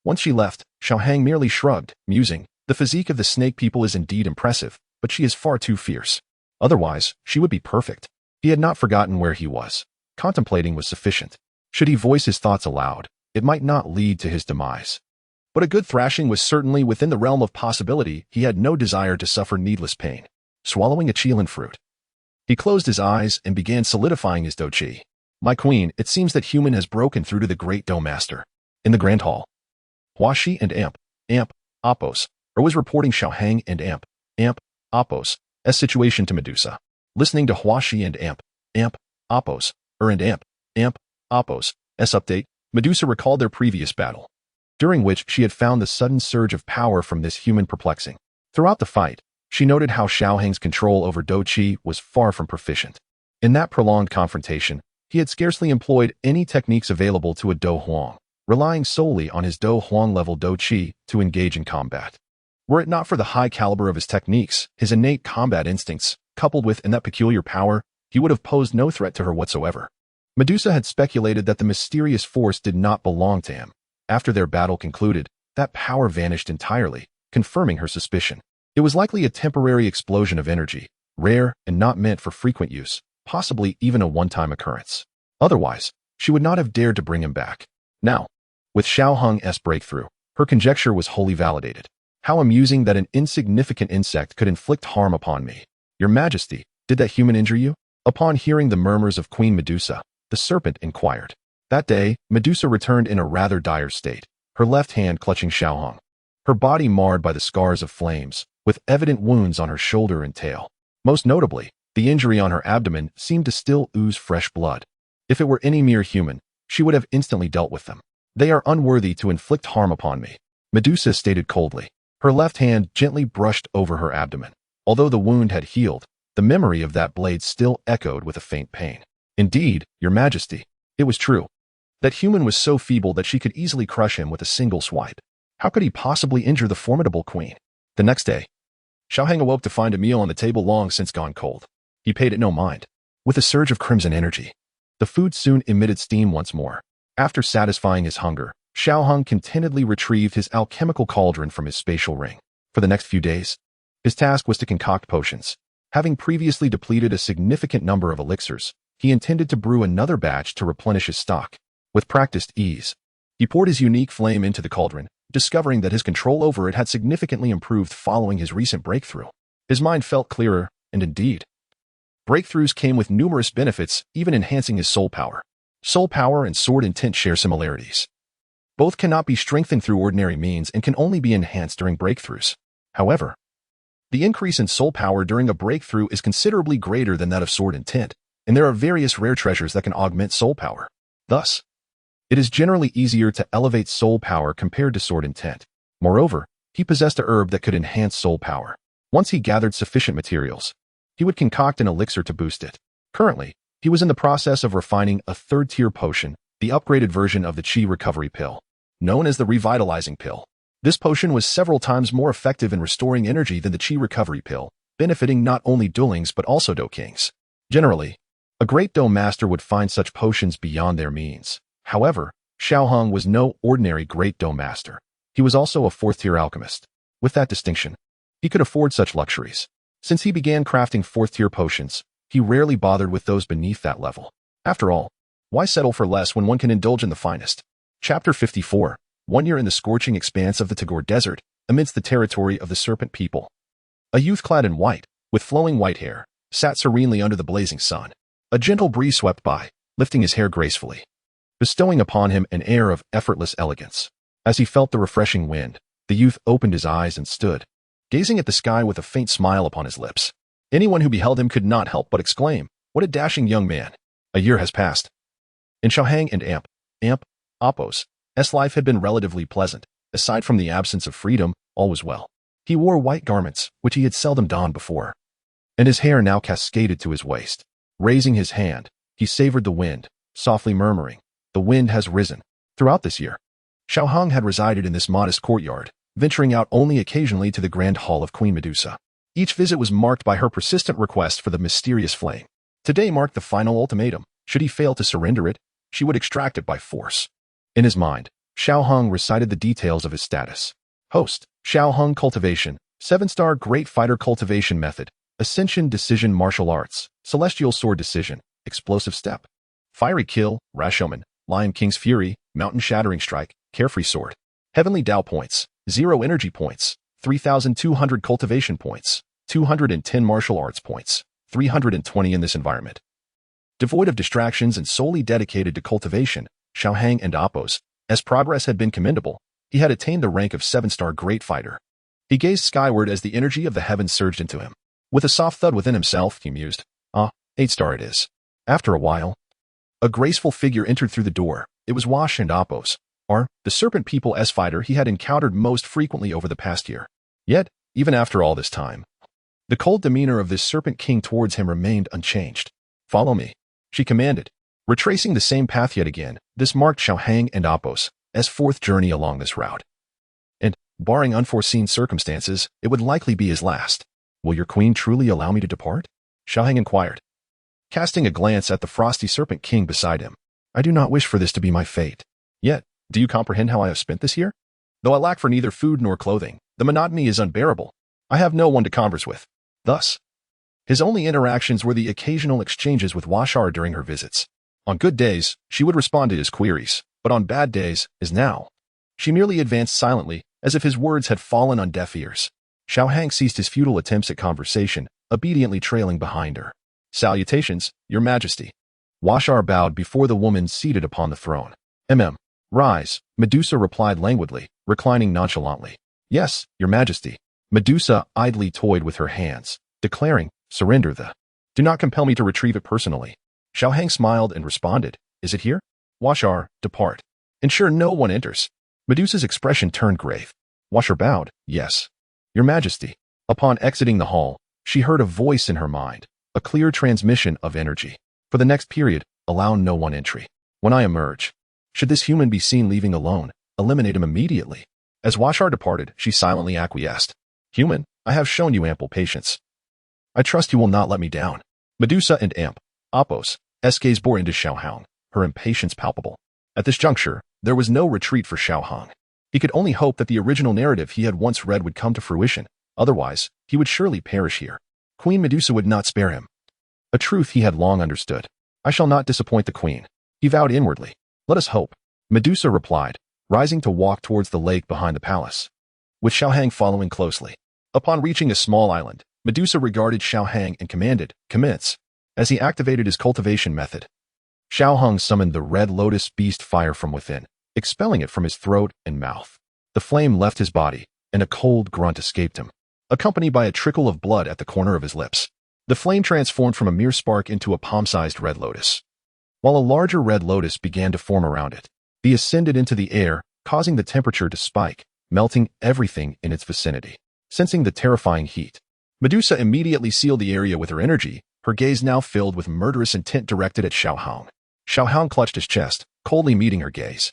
Once she left, Xiao Hong merely shrugged, musing, "The physique of the snake people is indeed impressive, but she is far too fierce. Otherwise, she would be perfect." He had not forgotten where he was. Contemplating was sufficient. Should he voice his thoughts aloud, it might not lead to his demise. But a good thrashing was certainly within the realm of possibility. He had no desire to suffer needless pain. Swallowing a Qilin fruit, he closed his eyes and began solidifying his Dou Qi. "My queen, it seems that human has broken through to the great Dou Master." In the Grand Hall, Hua Xi and Amp, Apos, was reporting Xiao Hong and Amp, Apos, situation to Medusa. Listening to Hua Xi and Amp, Apos, and Amp, Apos' update, Medusa recalled their previous battle, during which she had found the sudden surge of power from this human perplexing. Throughout the fight, she noted how Xiao Hong's control over Dou Qi was far from proficient. In that prolonged confrontation, he had scarcely employed any techniques available to a Dou Huang, relying solely on his Dou Huang level Dou Qi to engage in combat. Were it not for the high caliber of his techniques, his innate combat instincts, coupled with that peculiar power, he would have posed no threat to her whatsoever. Medusa had speculated that the mysterious force did not belong to him. After their battle concluded, that power vanished entirely, confirming her suspicion. It was likely a temporary explosion of energy, rare and not meant for frequent use, possibly even a one-time occurrence. Otherwise, she would not have dared to bring him back. Now, with Xiao Hong's breakthrough, her conjecture was wholly validated. How amusing that an insignificant insect could inflict harm upon me. "Your Majesty, did that human injure you?" Upon hearing the murmurs of Queen Medusa, the serpent inquired. That day, Medusa returned in a rather dire state, her left hand clutching Xiaohong, her body marred by the scars of flames, with evident wounds on her shoulder and tail. Most notably, the injury on her abdomen seemed to still ooze fresh blood. If it were any mere human, she would have instantly dealt with them. "They are unworthy to inflict harm upon me," Medusa stated coldly. Her left hand gently brushed over her abdomen. Although the wound had healed, the memory of that blade still echoed with a faint pain. "Indeed, Your Majesty, it was true. That human was so feeble that she could easily crush him with a single swipe. How could he possibly injure the formidable queen?" The next day, Xiaohang awoke to find a meal on the table long since gone cold. He paid it no mind. With a surge of crimson energy, the food soon emitted steam once more. After satisfying his hunger, Xiaohang contentedly retrieved his alchemical cauldron from his spatial ring. For the next few days, his task was to concoct potions. Having previously depleted a significant number of elixirs, he intended to brew another batch to replenish his stock. With practiced ease, he poured his unique flame into the cauldron, discovering that his control over it had significantly improved following his recent breakthrough. His mind felt clearer, and indeed, breakthroughs came with numerous benefits, even enhancing his soul power. Soul power and sword intent share similarities. Both cannot be strengthened through ordinary means and can only be enhanced during breakthroughs. However, the increase in soul power during a breakthrough is considerably greater than that of sword intent, and there are various rare treasures that can augment soul power. Thus, it is generally easier to elevate soul power compared to sword intent. Moreover, he possessed a herb that could enhance soul power. Once he gathered sufficient materials, he would concoct an elixir to boost it. Currently, he was in the process of refining a third-tier potion, the upgraded version of the Qi recovery pill, known as the revitalizing pill. This potion was several times more effective in restoring energy than the Qi recovery pill, benefiting not only Duelings but also Dou Kings. Generally, a great Dou master would find such potions beyond their means. However, Xiaohang was no ordinary great Dou master. He was also a fourth-tier alchemist. With that distinction, he could afford such luxuries. Since he began crafting fourth-tier potions, he rarely bothered with those beneath that level. After all, why settle for less when one can indulge in the finest? Chapter 54. 1 year in the scorching expanse of the Tagore Desert, amidst the territory of the serpent people. A youth clad in white, with flowing white hair, sat serenely under the blazing sun. A gentle breeze swept by, lifting his hair gracefully, bestowing upon him an air of effortless elegance. As he felt the refreshing wind, the youth opened his eyes and stood, gazing at the sky with a faint smile upon his lips. Anyone who beheld him could not help but exclaim, "What a dashing young man!" A year has passed. In Xiaohang and Appo's life had been relatively pleasant. Aside from the absence of freedom, all was well. He wore white garments, which he had seldom donned before, and his hair now cascaded to his waist. Raising his hand, he savored the wind, softly murmuring, "The wind has risen." Throughout this year, Xiaohang had resided in this modest courtyard, venturing out only occasionally to the grand hall of Queen Medusa. Each visit was marked by her persistent request for the mysterious flame. Today marked the final ultimatum. Should he fail to surrender it, she would extract it by force. In his mind, Xiaohang recited the details of his status. Host, Xiaohang Cultivation, 7-star Great Fighter Cultivation Method, Ascension Decision Martial Arts, Celestial Sword Decision, Explosive Step, Fiery Kill, Rashomon, Lion King's Fury, Mountain Shattering Strike, Carefree Sword, Heavenly Dao Points, 0 Energy Points, 3,200 Cultivation Points, 210 Martial Arts Points, 320 in this environment. Devoid of distractions and solely dedicated to cultivation, Xiaohang and Appo's progress had been commendable. He had attained the rank of 7-star Great Fighter. He gazed skyward as the energy of the heavens surged into him. With a soft thud within himself, he mused, 8-star it is. After a while, a graceful figure entered through the door. It was Wash and Appo's, the serpent people's fighter he had encountered most frequently over the past year. Yet, even after all this time, the cold demeanor of this serpent king towards him remained unchanged. "Follow me," she commanded. Retracing the same path yet again, this marked Xiaohang and Appo's fourth journey along this route. And, barring unforeseen circumstances, it would likely be his last. "Will your queen truly allow me to depart?" Xiaohang inquired, casting a glance at the frosty serpent king beside him. "I do not wish for this to be my fate. Yet, do you comprehend how I have spent this year? Though I lack for neither food nor clothing, the monotony is unbearable. I have no one to converse with." Thus, his only interactions were the occasional exchanges with Washar during her visits. On good days, she would respond to his queries, but on bad days, as now, she merely advanced silently, as if his words had fallen on deaf ears. Xiao Hang ceased his futile attempts at conversation, obediently trailing behind her. Salutations, Your Majesty. Washar bowed before the woman seated upon the throne. Rise, Medusa replied languidly, reclining nonchalantly. Yes, Your Majesty. Medusa idly toyed with her hands, declaring, surrender the. Do not compel me to retrieve it personally. Xiao Hang smiled and responded, is it here? Washar, depart. Ensure no one enters. Medusa's expression turned grave. Washar bowed, yes. Your Majesty. Upon exiting the hall, she heard a voice in her mind, a clear transmission of energy. For the next period, allow no one entry. When I emerge, should this human be seen leaving alone, eliminate him immediately. As Washar departed, she silently acquiesced. Human, I have shown you ample patience. I trust you will not let me down. Medusa and Apos, gaze bore into Xiao Hang, her impatience palpable. At this juncture, there was no retreat for Xiao Hang. He could only hope that the original narrative he had once read would come to fruition, otherwise, he would surely perish here. Queen Medusa would not spare him. A truth he had long understood. I shall not disappoint the queen, he vowed inwardly. Let us hope. Medusa replied, rising to walk towards the lake behind the palace, with Xiao Hang following closely. Upon reaching a small island, Medusa regarded Xiao Hang and commanded, commence. As he activated his cultivation method, Xiao Hang summoned the red lotus beast fire from within, expelling it from his throat and mouth. The flame left his body, and a cold grunt escaped him, accompanied by a trickle of blood at the corner of his lips. The flame transformed from a mere spark into a palm-sized red lotus, while a larger red lotus began to form around it. He ascended into the air, causing the temperature to spike, melting everything in its vicinity. Sensing the terrifying heat, Medusa immediately sealed the area with her energy, her gaze now filled with murderous intent directed at Xiao Hang. Xiao Hang clutched his chest, coldly meeting her gaze.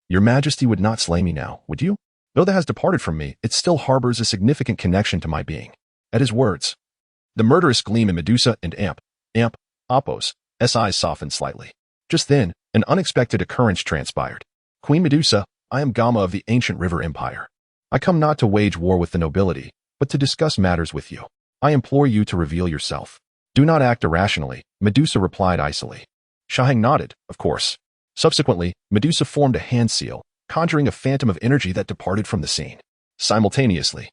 Your Majesty would not slay me now, would you? Though that has departed from me, it still harbors a significant connection to my being. At his words, the murderous gleam in Medusa and Apos' eyes softened slightly. Just then, an unexpected occurrence transpired. Queen Medusa, I am Gama of the ancient river empire. I come not to wage war with the nobility, but to discuss matters with you. I implore you to reveal yourself. Do not act irrationally, Medusa replied icily. Xiao Hang nodded, of course. Subsequently, Medusa formed a hand seal, conjuring a phantom of energy that departed from the scene. Simultaneously,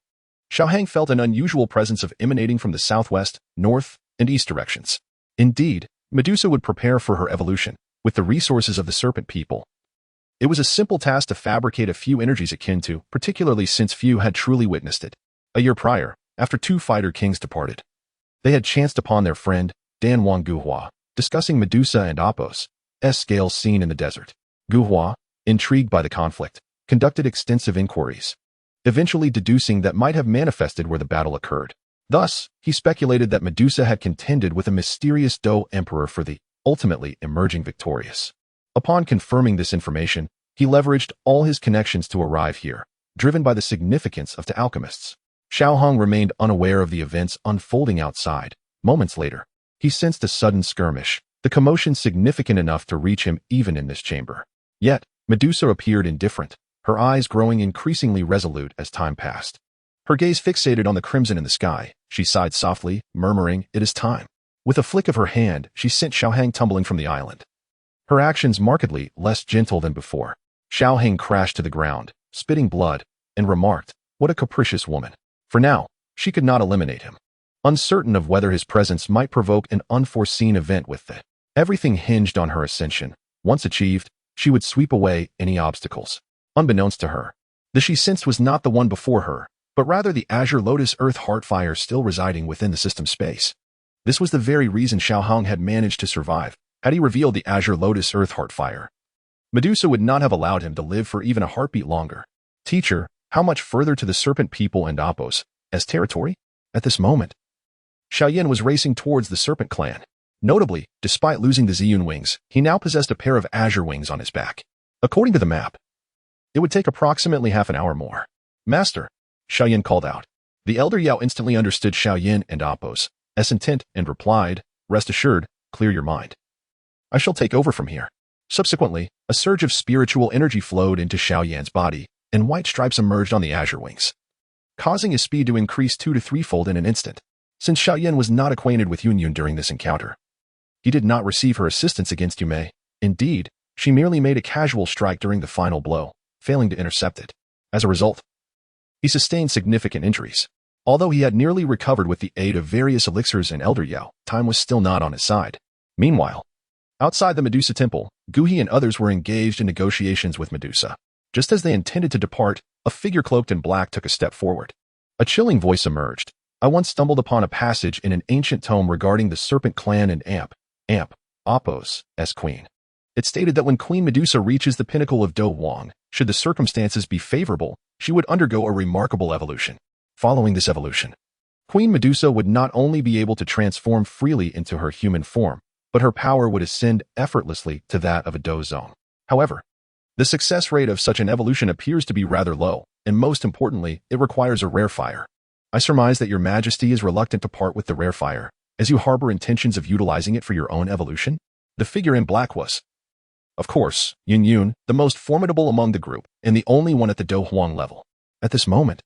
Xiao Hang felt an unusual presence emanating from the southwest, north, and east directions. Indeed, Medusa would prepare for her evolution, with the resources of the serpent people. It was a simple task to fabricate a few energies akin to, particularly since few had truly witnessed it. A year prior, after two fighter kings departed, they had chanced upon their friend, Dan Wang Guhua, discussing Medusa and Apos' scales seen in the desert. Guhua, intrigued by the conflict, conducted extensive inquiries, eventually deducing that might have manifested where the battle occurred. Thus, he speculated that Medusa had contended with a mysterious Dou emperor for the, ultimately emerging victorious. Upon confirming this information, he leveraged all his connections to arrive here, driven by the significance of the alchemists. Xiao Hang remained unaware of the events unfolding outside. Moments later, he sensed a sudden skirmish, the commotion significant enough to reach him even in this chamber. Yet, Medusa appeared indifferent, her eyes growing increasingly resolute as time passed. Her gaze fixated on the crimson in the sky, she sighed softly, murmuring, it is time. With a flick of her hand, she sent Xiao Hang tumbling from the island. Her actions markedly less gentle than before. Xiao Hang crashed to the ground, spitting blood, and remarked, what a capricious woman. For now, she could not eliminate him. Uncertain of whether his presence might provoke an unforeseen event with it. Everything hinged on her ascension. Once achieved, she would sweep away any obstacles. Unbeknownst to her, the she sensed was not the one before her, but rather the azure lotus earth heartfire still residing within the system space. This was the very reason Xiao Hang had managed to survive. Had he revealed the azure lotus earth heartfire, Medusa would not have allowed him to live for even a heartbeat longer. Teacher, how much further to the serpent people and Apos' territory? At this moment, Xiaoyan was racing towards the serpent clan. Notably, despite losing the Ziyun wings, he now possessed a pair of azure wings on his back. According to the map, it would take approximately half an hour more. Master, Xiaoyan called out. The elder Yao instantly understood Xiaoyan and Apos' intent and replied, rest assured, clear your mind. I shall take over from here. Subsequently, a surge of spiritual energy flowed into Xiaoyan's body, and white stripes emerged on the azure wings, causing his speed to increase 2 to 3-fold in an instant. Since Xiaoyan was not acquainted with Yunyun during this encounter, he did not receive her assistance against Yume. Indeed, she merely made a casual strike during the final blow, failing to intercept it. As a result, he sustained significant injuries. Although he had nearly recovered with the aid of various elixirs and elder Yao, time was still not on his side. Meanwhile, outside the Medusa temple, Dou Qi and others were engaged in negotiations with Medusa. Just as they intended to depart, a figure cloaked in black took a step forward. A chilling voice emerged. I once stumbled upon a passage in an ancient tome regarding the serpent clan and Apos, as queen. It stated that when Queen Medusa reaches the pinnacle of Dou Huang, should the circumstances be favorable, she would undergo a remarkable evolution. Following this evolution, Queen Medusa would not only be able to transform freely into her human form, but her power would ascend effortlessly to that of a Dou Zong. However, the success rate of such an evolution appears to be rather low, and most importantly, it requires a rare fire. I surmise that your majesty is reluctant to part with the rare fire, as you harbor intentions of utilizing it for your own evolution? The figure in black was, of course, Yun, the most formidable among the group, and the only one at the Dou Huang level. At this moment,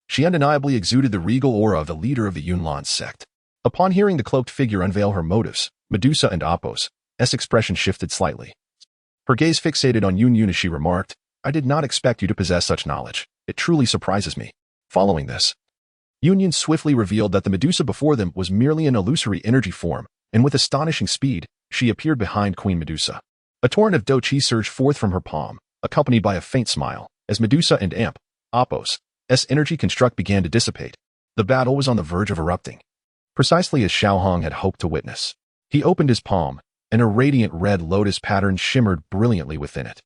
she undeniably exuded the regal aura of the leader of the Yunlan sect. Upon hearing the cloaked figure unveil her motives, Medusa and Apos' expression shifted slightly. Her gaze fixated on Yun as she remarked, I did not expect you to possess such knowledge. It truly surprises me. Following this, Yun swiftly revealed that the Medusa before them was merely an illusory energy form, and with astonishing speed, she appeared behind Queen Medusa. A torrent of Dou Qi surged forth from her palm, accompanied by a faint smile, as Medusa and Apos' energy construct began to dissipate. The battle was on the verge of erupting, precisely as Xiaohong had hoped to witness. He opened his palm, and a radiant red lotus pattern shimmered brilliantly within it.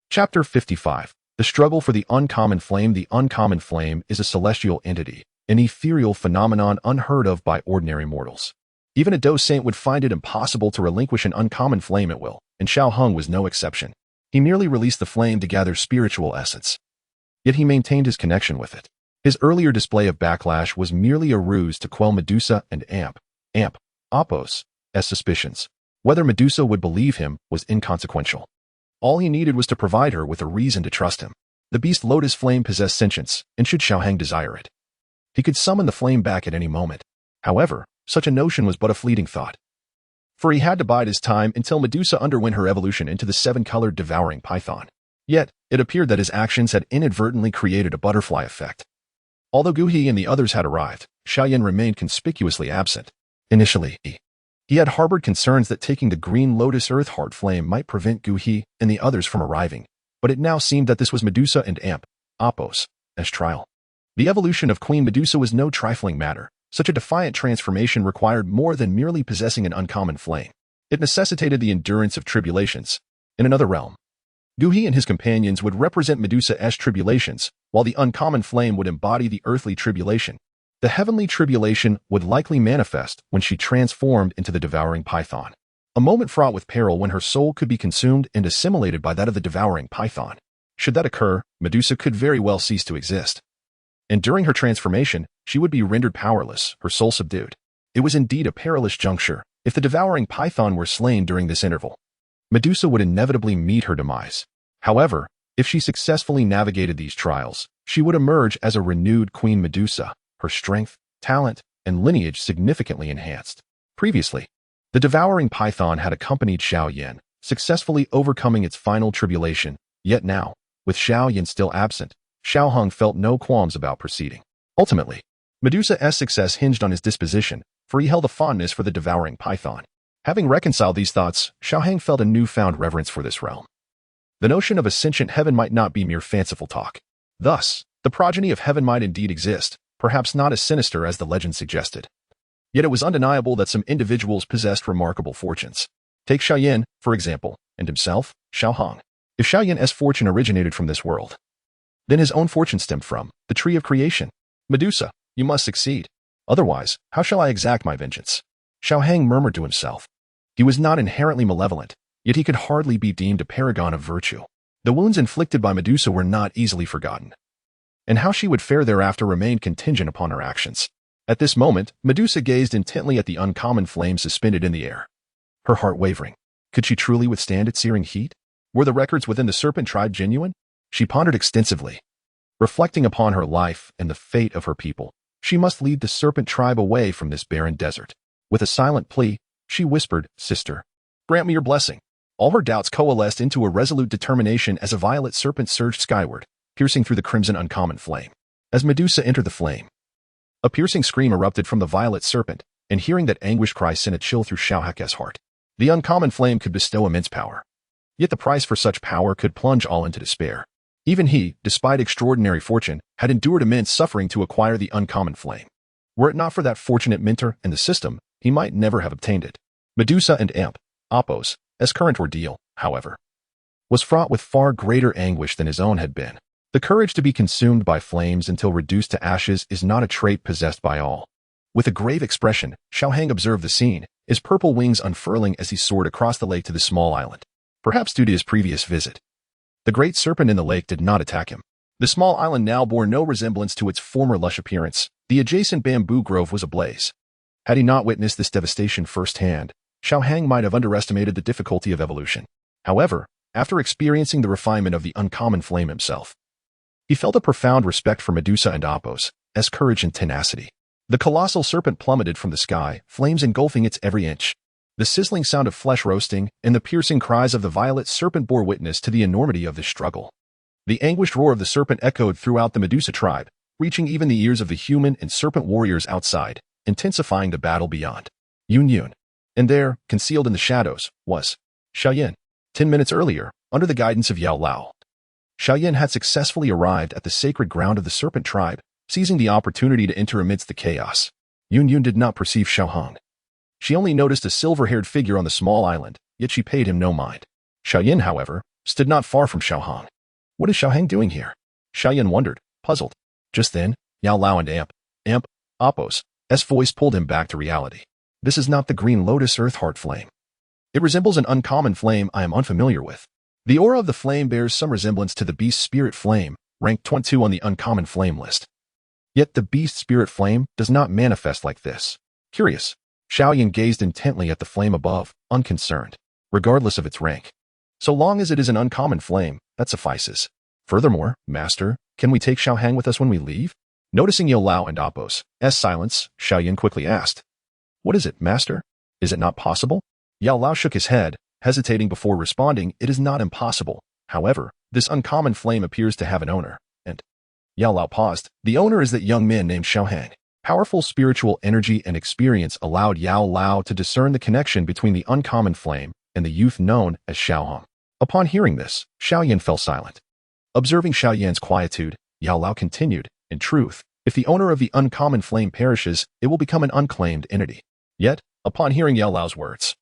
Chapter 55. The struggle for the uncommon flame. The uncommon flame is a celestial entity, an ethereal phenomenon unheard of by ordinary mortals. Even a Dou saint would find it impossible to relinquish an uncommon flame at will, and Xiaohong was no exception. He merely released the flame to gather spiritual essence. Yet he maintained his connection with it. His earlier display of backlash was merely a ruse to quell Medusa and Apos' suspicions. Whether Medusa would believe him was inconsequential. All he needed was to provide her with a reason to trust him. The beast lotus flame possessed sentience, and should Xiaohang desire it, he could summon the flame back at any moment. However, such a notion was but a fleeting thought, for he had to bide his time until Medusa underwent her evolution into the seven-colored devouring python. Yet, it appeared that his actions had inadvertently created a butterfly effect. Although Dou Qi and the others had arrived, Xiaoyan remained conspicuously absent. Initially, he had harbored concerns that taking the green lotus earth heart flame might prevent Dou Qi and the others from arriving, but it now seemed that this was Medusa and Apos' trial. The evolution of Queen Medusa was no trifling matter. Such a defiant transformation required more than merely possessing an uncommon flame. It necessitated the endurance of tribulations. In another realm, Dou Qi and his companions would represent Medusa's tribulations, while the uncommon flame would embody the earthly tribulation. The heavenly tribulation would likely manifest when she transformed into the devouring python. A moment fraught with peril when her soul could be consumed and assimilated by that of the devouring python. Should that occur, Medusa could very well cease to exist. And during her transformation, she would be rendered powerless, her soul subdued. It was indeed a perilous juncture. If the devouring python were slain during this interval, Medusa would inevitably meet her demise. However, if she successfully navigated these trials, she would emerge as a renewed Queen Medusa, her strength, talent, and lineage significantly enhanced. Previously, the devouring python had accompanied Xiaoyan, successfully overcoming its final tribulation, yet now, with Xiaoyan still absent, Xiaohong felt no qualms about proceeding. Ultimately, Medusa's success hinged on his disposition, for he held a fondness for the devouring python. Having reconciled these thoughts, Xiaohang felt a newfound reverence for this realm. The notion of a sentient heaven might not be mere fanciful talk. Thus, the progeny of heaven might indeed exist, perhaps not as sinister as the legend suggested. Yet it was undeniable that some individuals possessed remarkable fortunes. Take Xiaoyan, for example, and himself, Xiaohong. If Xiaoyan's fortune originated from this world, then his own fortune stemmed from the tree of creation. Medusa, you must succeed. Otherwise, how shall I exact my vengeance? Xiaohang murmured to himself. He was not inherently malevolent, yet he could hardly be deemed a paragon of virtue. The wounds inflicted by Medusa were not easily forgotten, and how she would fare thereafter remained contingent upon her actions. At this moment, Medusa gazed intently at the uncommon flame suspended in the air, her heart wavering. Could she truly withstand its searing heat? Were the records within the serpent tribe genuine? She pondered extensively. Reflecting upon her life and the fate of her people, she must lead the serpent tribe away from this barren desert. With a silent plea, she whispered, Sister, grant me your blessing. All her doubts coalesced into a resolute determination as a violet serpent surged skyward, piercing through the crimson uncommon flame. As Medusa entered the flame, A piercing scream erupted from the violet serpent, and hearing that anguished cry sent a chill through Xiao Heka's heart. The uncommon flame could bestow immense power. Yet the price for such power could plunge all into despair. Even he, despite extraordinary fortune, had endured immense suffering to acquire the uncommon flame. Were it not for that fortunate mentor and the system, he might never have obtained it. Medusa and Imp, Oppos, as current ordeal, however, was fraught with far greater anguish than his own had been. The courage to be consumed by flames until reduced to ashes is not a trait possessed by all. With a grave expression, Xiao Hang observed the scene, his purple wings unfurling as he soared across the lake to the small island. Perhaps due to his previous visit, the great serpent in the lake did not attack him. The small island now bore no resemblance to its former lush appearance. The adjacent bamboo grove was ablaze. Had he not witnessed this devastation firsthand, Xiao Hang might have underestimated the difficulty of evolution. However, after experiencing the refinement of the uncommon flame himself, he felt a profound respect for Medusa and Oppos, as courage and tenacity. The colossal serpent plummeted from the sky, flames engulfing its every inch. The sizzling sound of flesh roasting and the piercing cries of the violet serpent bore witness to the enormity of this struggle. The anguished roar of the serpent echoed throughout the Medusa tribe, reaching even the ears of the human and serpent warriors outside, intensifying the battle beyond. Yun. And there, concealed in the shadows, was Xiaoyan. 10 minutes earlier, under the guidance of Yao Lao, Xiaoyan had successfully arrived at the sacred ground of the serpent tribe, seizing the opportunity to enter amidst the chaos. Yun did not perceive Xiao Hang. She only noticed a silver-haired figure on the small island, yet she paid him no mind. Xiaoyan, however, stood not far from Xiao Hang. What is Xiao Hang doing here? Xiaoyan wondered, puzzled. Just then, Yao Lao and Imp, Oppos' voice pulled him back to reality. This is not the green lotus earth-heart flame. It resembles an uncommon flame I am unfamiliar with. The aura of the flame bears some resemblance to the beast spirit flame, ranked 22 on the uncommon flame list. Yet the beast spirit flame does not manifest like this. Curious, Xiaoyan gazed intently at the flame above, unconcerned, regardless of its rank. So long as it is an uncommon flame, that suffices. Furthermore, Master, can we take Xiao Hang with us when we leave? Noticing Yao Lao and Oppos' silence, Xiaoyan quickly asked, What is it, Master? Is it not possible? Yao Lao shook his head, hesitating before responding, It is not impossible. However, this uncommon flame appears to have an owner, and Yao Lao paused. The owner is that young man named Xiao Hang. Powerful spiritual energy and experience allowed Yao Lao to discern the connection between the uncommon flame and the youth known as Xiao Hong. Upon hearing this, Xiaoyan fell silent. Observing Xiaoyan's quietude, Yao Lao continued, In truth, if the owner of the uncommon flame perishes, it will become an unclaimed entity. Yet, upon hearing Yao Lao's words,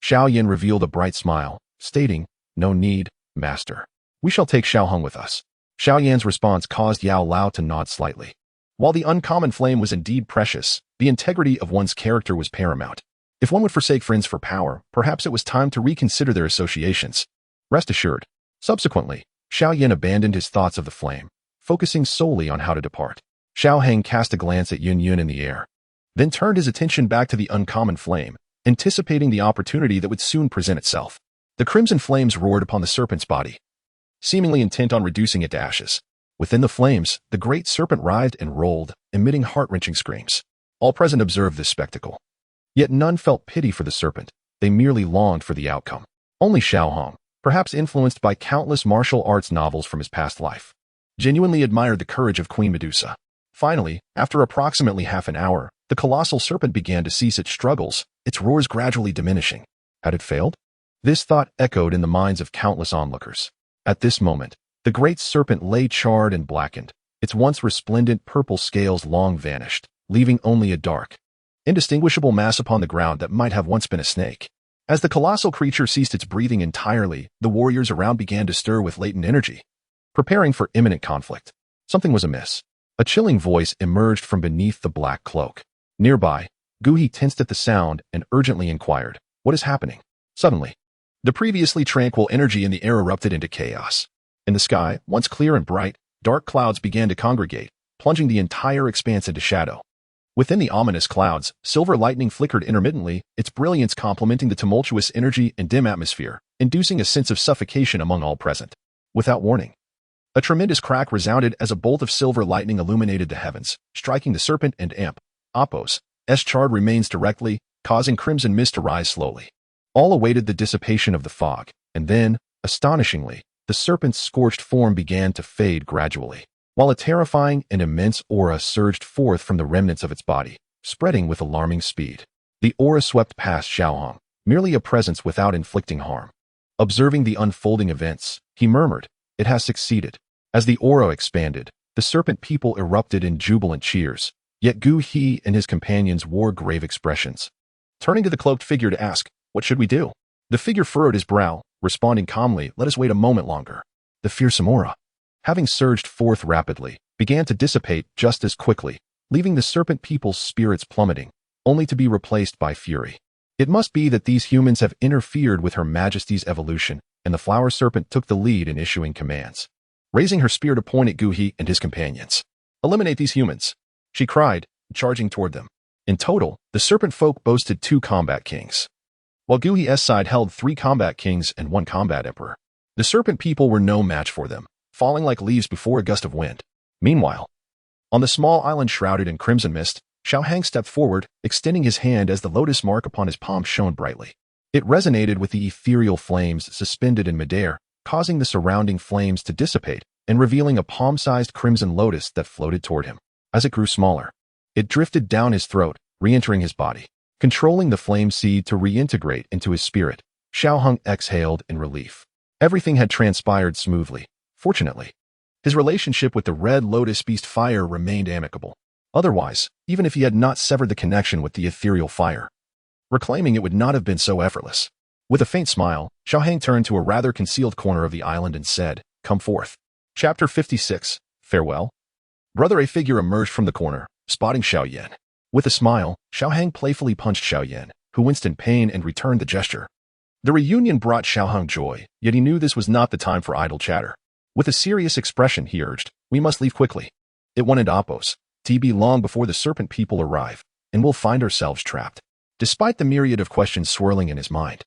Xiaoyan revealed a bright smile, stating, No need, Master. We shall take Xiao Hong with us. Xiaoyan's response caused Yao Lao to nod slightly. While the uncommon flame was indeed precious, the integrity of one's character was paramount. If one would forsake friends for power, perhaps it was time to reconsider their associations. Rest assured. Subsequently, Xiaoyan abandoned his thoughts of the flame, focusing solely on how to depart. Xiao Hang cast a glance at Yun in the air, then turned his attention back to the uncommon flame, anticipating the opportunity that would soon present itself. The crimson flames roared upon the serpent's body, seemingly intent on reducing it to ashes. Within the flames, the great serpent writhed and rolled, emitting heart-wrenching screams. All present observed this spectacle. Yet none felt pity for the serpent. They merely longed for the outcome. Only Xiao Hong, perhaps influenced by countless martial arts novels from his past life, genuinely admired the courage of Queen Medusa. Finally, after approximately half an hour, the colossal serpent began to cease its struggles, its roars gradually diminishing. Had it failed? This thought echoed in the minds of countless onlookers. At this moment, the great serpent lay charred and blackened, its once resplendent purple scales long vanished, leaving only a dark, indistinguishable mass upon the ground that might have once been a snake. As the colossal creature ceased its breathing entirely, the warriors around began to stir with latent energy, preparing for imminent conflict. Something was amiss. A chilling voice emerged from beneath the black cloak. Nearby, Dou Qi tensed at the sound and urgently inquired, What is happening? Suddenly, the previously tranquil energy in the air erupted into chaos. In the sky, once clear and bright, dark clouds began to congregate, plunging the entire expanse into shadow. Within the ominous clouds, silver lightning flickered intermittently, its brilliance complementing the tumultuous energy and dim atmosphere, inducing a sense of suffocation among all present. Without warning, a tremendous crack resounded as a bolt of silver lightning illuminated the heavens, striking the serpent and Imp, Oppos' charred remains directly, causing crimson mist to rise slowly. All awaited the dissipation of the fog, and then, astonishingly, the serpent's scorched form began to fade gradually. while a terrifying and immense aura surged forth from the remnants of its body, spreading with alarming speed. The aura swept past Xiaohong, merely a presence without inflicting harm. Observing the unfolding events, he murmured, "It has succeeded." As the aura expanded, the serpent people erupted in jubilant cheers, yet Dou Qi and his companions wore grave expressions. Turning to the cloaked figure to ask, "What should we do?" The figure furrowed his brow, responding calmly, "Let us wait a moment longer." The fearsome aura, having surged forth rapidly, began to dissipate just as quickly, leaving the serpent people's spirits plummeting, only to be replaced by fury. It must be that these humans have interfered with Her Majesty's evolution, and the flower serpent took the lead in issuing commands. Raising her spear to point at Dou Qi and his companions. "Eliminate these humans," she cried, charging toward them. In total, the serpent folk boasted 2 combat kings, while Dou Qi's side held 3 combat kings and 1 combat emperor. The serpent people were no match for them, falling like leaves before a gust of wind. Meanwhile, on the small island shrouded in crimson mist, Xiaohang stepped forward, extending his hand as the lotus mark upon his palm shone brightly. It resonated with the ethereal flames suspended in midair, causing the surrounding flames to dissipate and revealing a palm-sized crimson lotus that floated toward him. As it grew smaller, it drifted down his throat, re-entering his body. Controlling the flame seed to reintegrate into his spirit, Xiaohang exhaled in relief. Everything had transpired smoothly. Fortunately, his relationship with the red lotus beast fire remained amicable. Otherwise, even if he had not severed the connection with the ethereal fire, reclaiming it would not have been so effortless. With a faint smile, Xiaohang turned to a rather concealed corner of the island and said, "Come forth." Chapter 56. Farewell. Brother, a figure emerged from the corner, spotting Xiaoyan. With a smile, Xiaohang playfully punched Xiaoyan, who winced in pain and returned the gesture. The reunion brought Xiaohang joy, yet he knew this was not the time for idle chatter. With a serious expression, he urged, "We must leave quickly. It won't end Appos, TB long before the serpent people arrive, and we'll find ourselves trapped." Despite the myriad of questions swirling in his mind,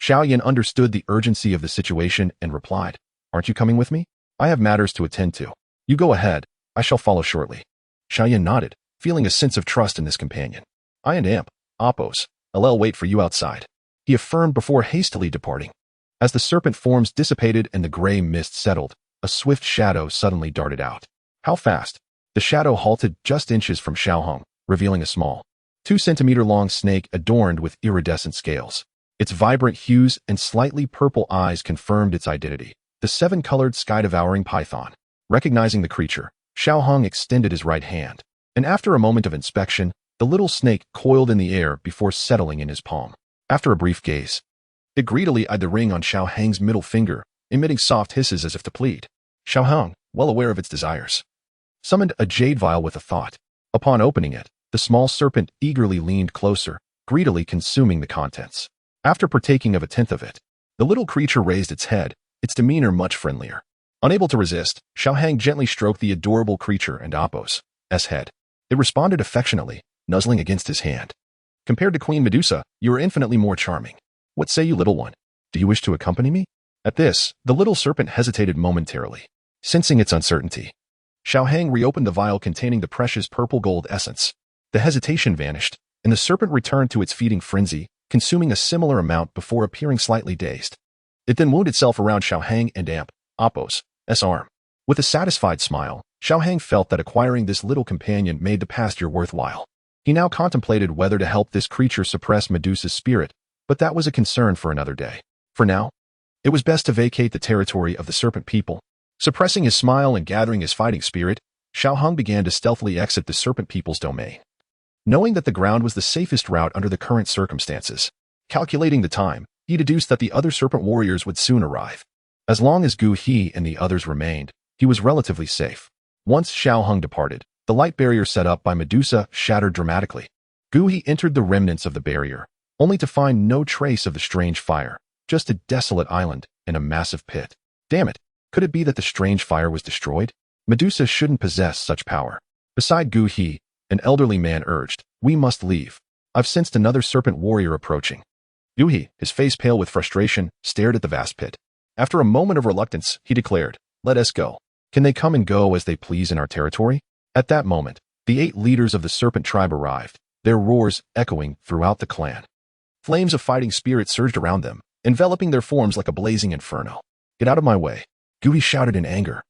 Xiaoyan understood the urgency of the situation and replied, "Aren't you coming with me? I have matters to attend to. You go ahead, I shall follow shortly." Xiaoyan nodded, feeling a sense of trust in this companion. "I and Appos, I'll wait for you outside," he affirmed before hastily departing. As the serpent forms dissipated and the gray mist settled, a swift shadow suddenly darted out. How fast? The shadow halted just inches from Xiaohang, revealing a small, 2-centimeter-long snake adorned with iridescent scales. Its vibrant hues and slightly purple eyes confirmed its identity, the 7-colored sky-devouring python. Recognizing the creature, Xiaohang extended his right hand, and after a moment of inspection, the little snake coiled in the air before settling in his palm. After a brief gaze, it greedily eyed the ring on Xiaohang's middle finger, emitting soft hisses as if to plead. Xiaohang, well aware of its desires, summoned a jade vial with a thought. Upon opening it, the small serpent eagerly leaned closer, greedily consuming the contents. After partaking of a tenth of it, the little creature raised its head, its demeanor much friendlier. Unable to resist, Xiaohang gently stroked the adorable creature and Appos' head. It responded affectionately, nuzzling against his hand. "Compared to Queen Medusa, you are infinitely more charming. What say you, little one? Do you wish to accompany me?" At this, the little serpent hesitated momentarily. Sensing its uncertainty, Xiaohang reopened the vial containing the precious purple gold essence. The hesitation vanished, and the serpent returned to its feeding frenzy, consuming a similar amount before appearing slightly dazed. It then wound itself around Xiaohang and Appos' arm. With a satisfied smile, Xiaohang felt that acquiring this little companion made the pasture worthwhile. He now contemplated whether to help this creature suppress Medusa's spirit, but that was a concern for another day. For now, it was best to vacate the territory of the serpent people. Suppressing his smile and gathering his fighting spirit, Xiaohang began to stealthily exit the serpent people's domain. Knowing that the ground was the safest route under the current circumstances, calculating the time, he deduced that the other serpent warriors would soon arrive. As long as Dou Qi and the others remained, he was relatively safe. Once Xiaohang departed, the light barrier set up by Medusa shattered dramatically. Dou Qi entered the remnants of the barrier, only to find no trace of the strange fire, just a desolate island and a massive pit. Damn it, could it be that the strange fire was destroyed? Medusa shouldn't possess such power. Beside Dou Qi, an elderly man urged, "We must leave. I've sensed another serpent warrior approaching." Dou Qi, his face pale with frustration, stared at the vast pit. After a moment of reluctance, he declared, "Let us go. Can they come and go as they please in our territory?" At that moment, the 8 leaders of the serpent tribe arrived, their roars echoing throughout the clan. Flames of fighting spirit surged around them, enveloping their forms like a blazing inferno. "Get out of my way," Dou Qi shouted in anger.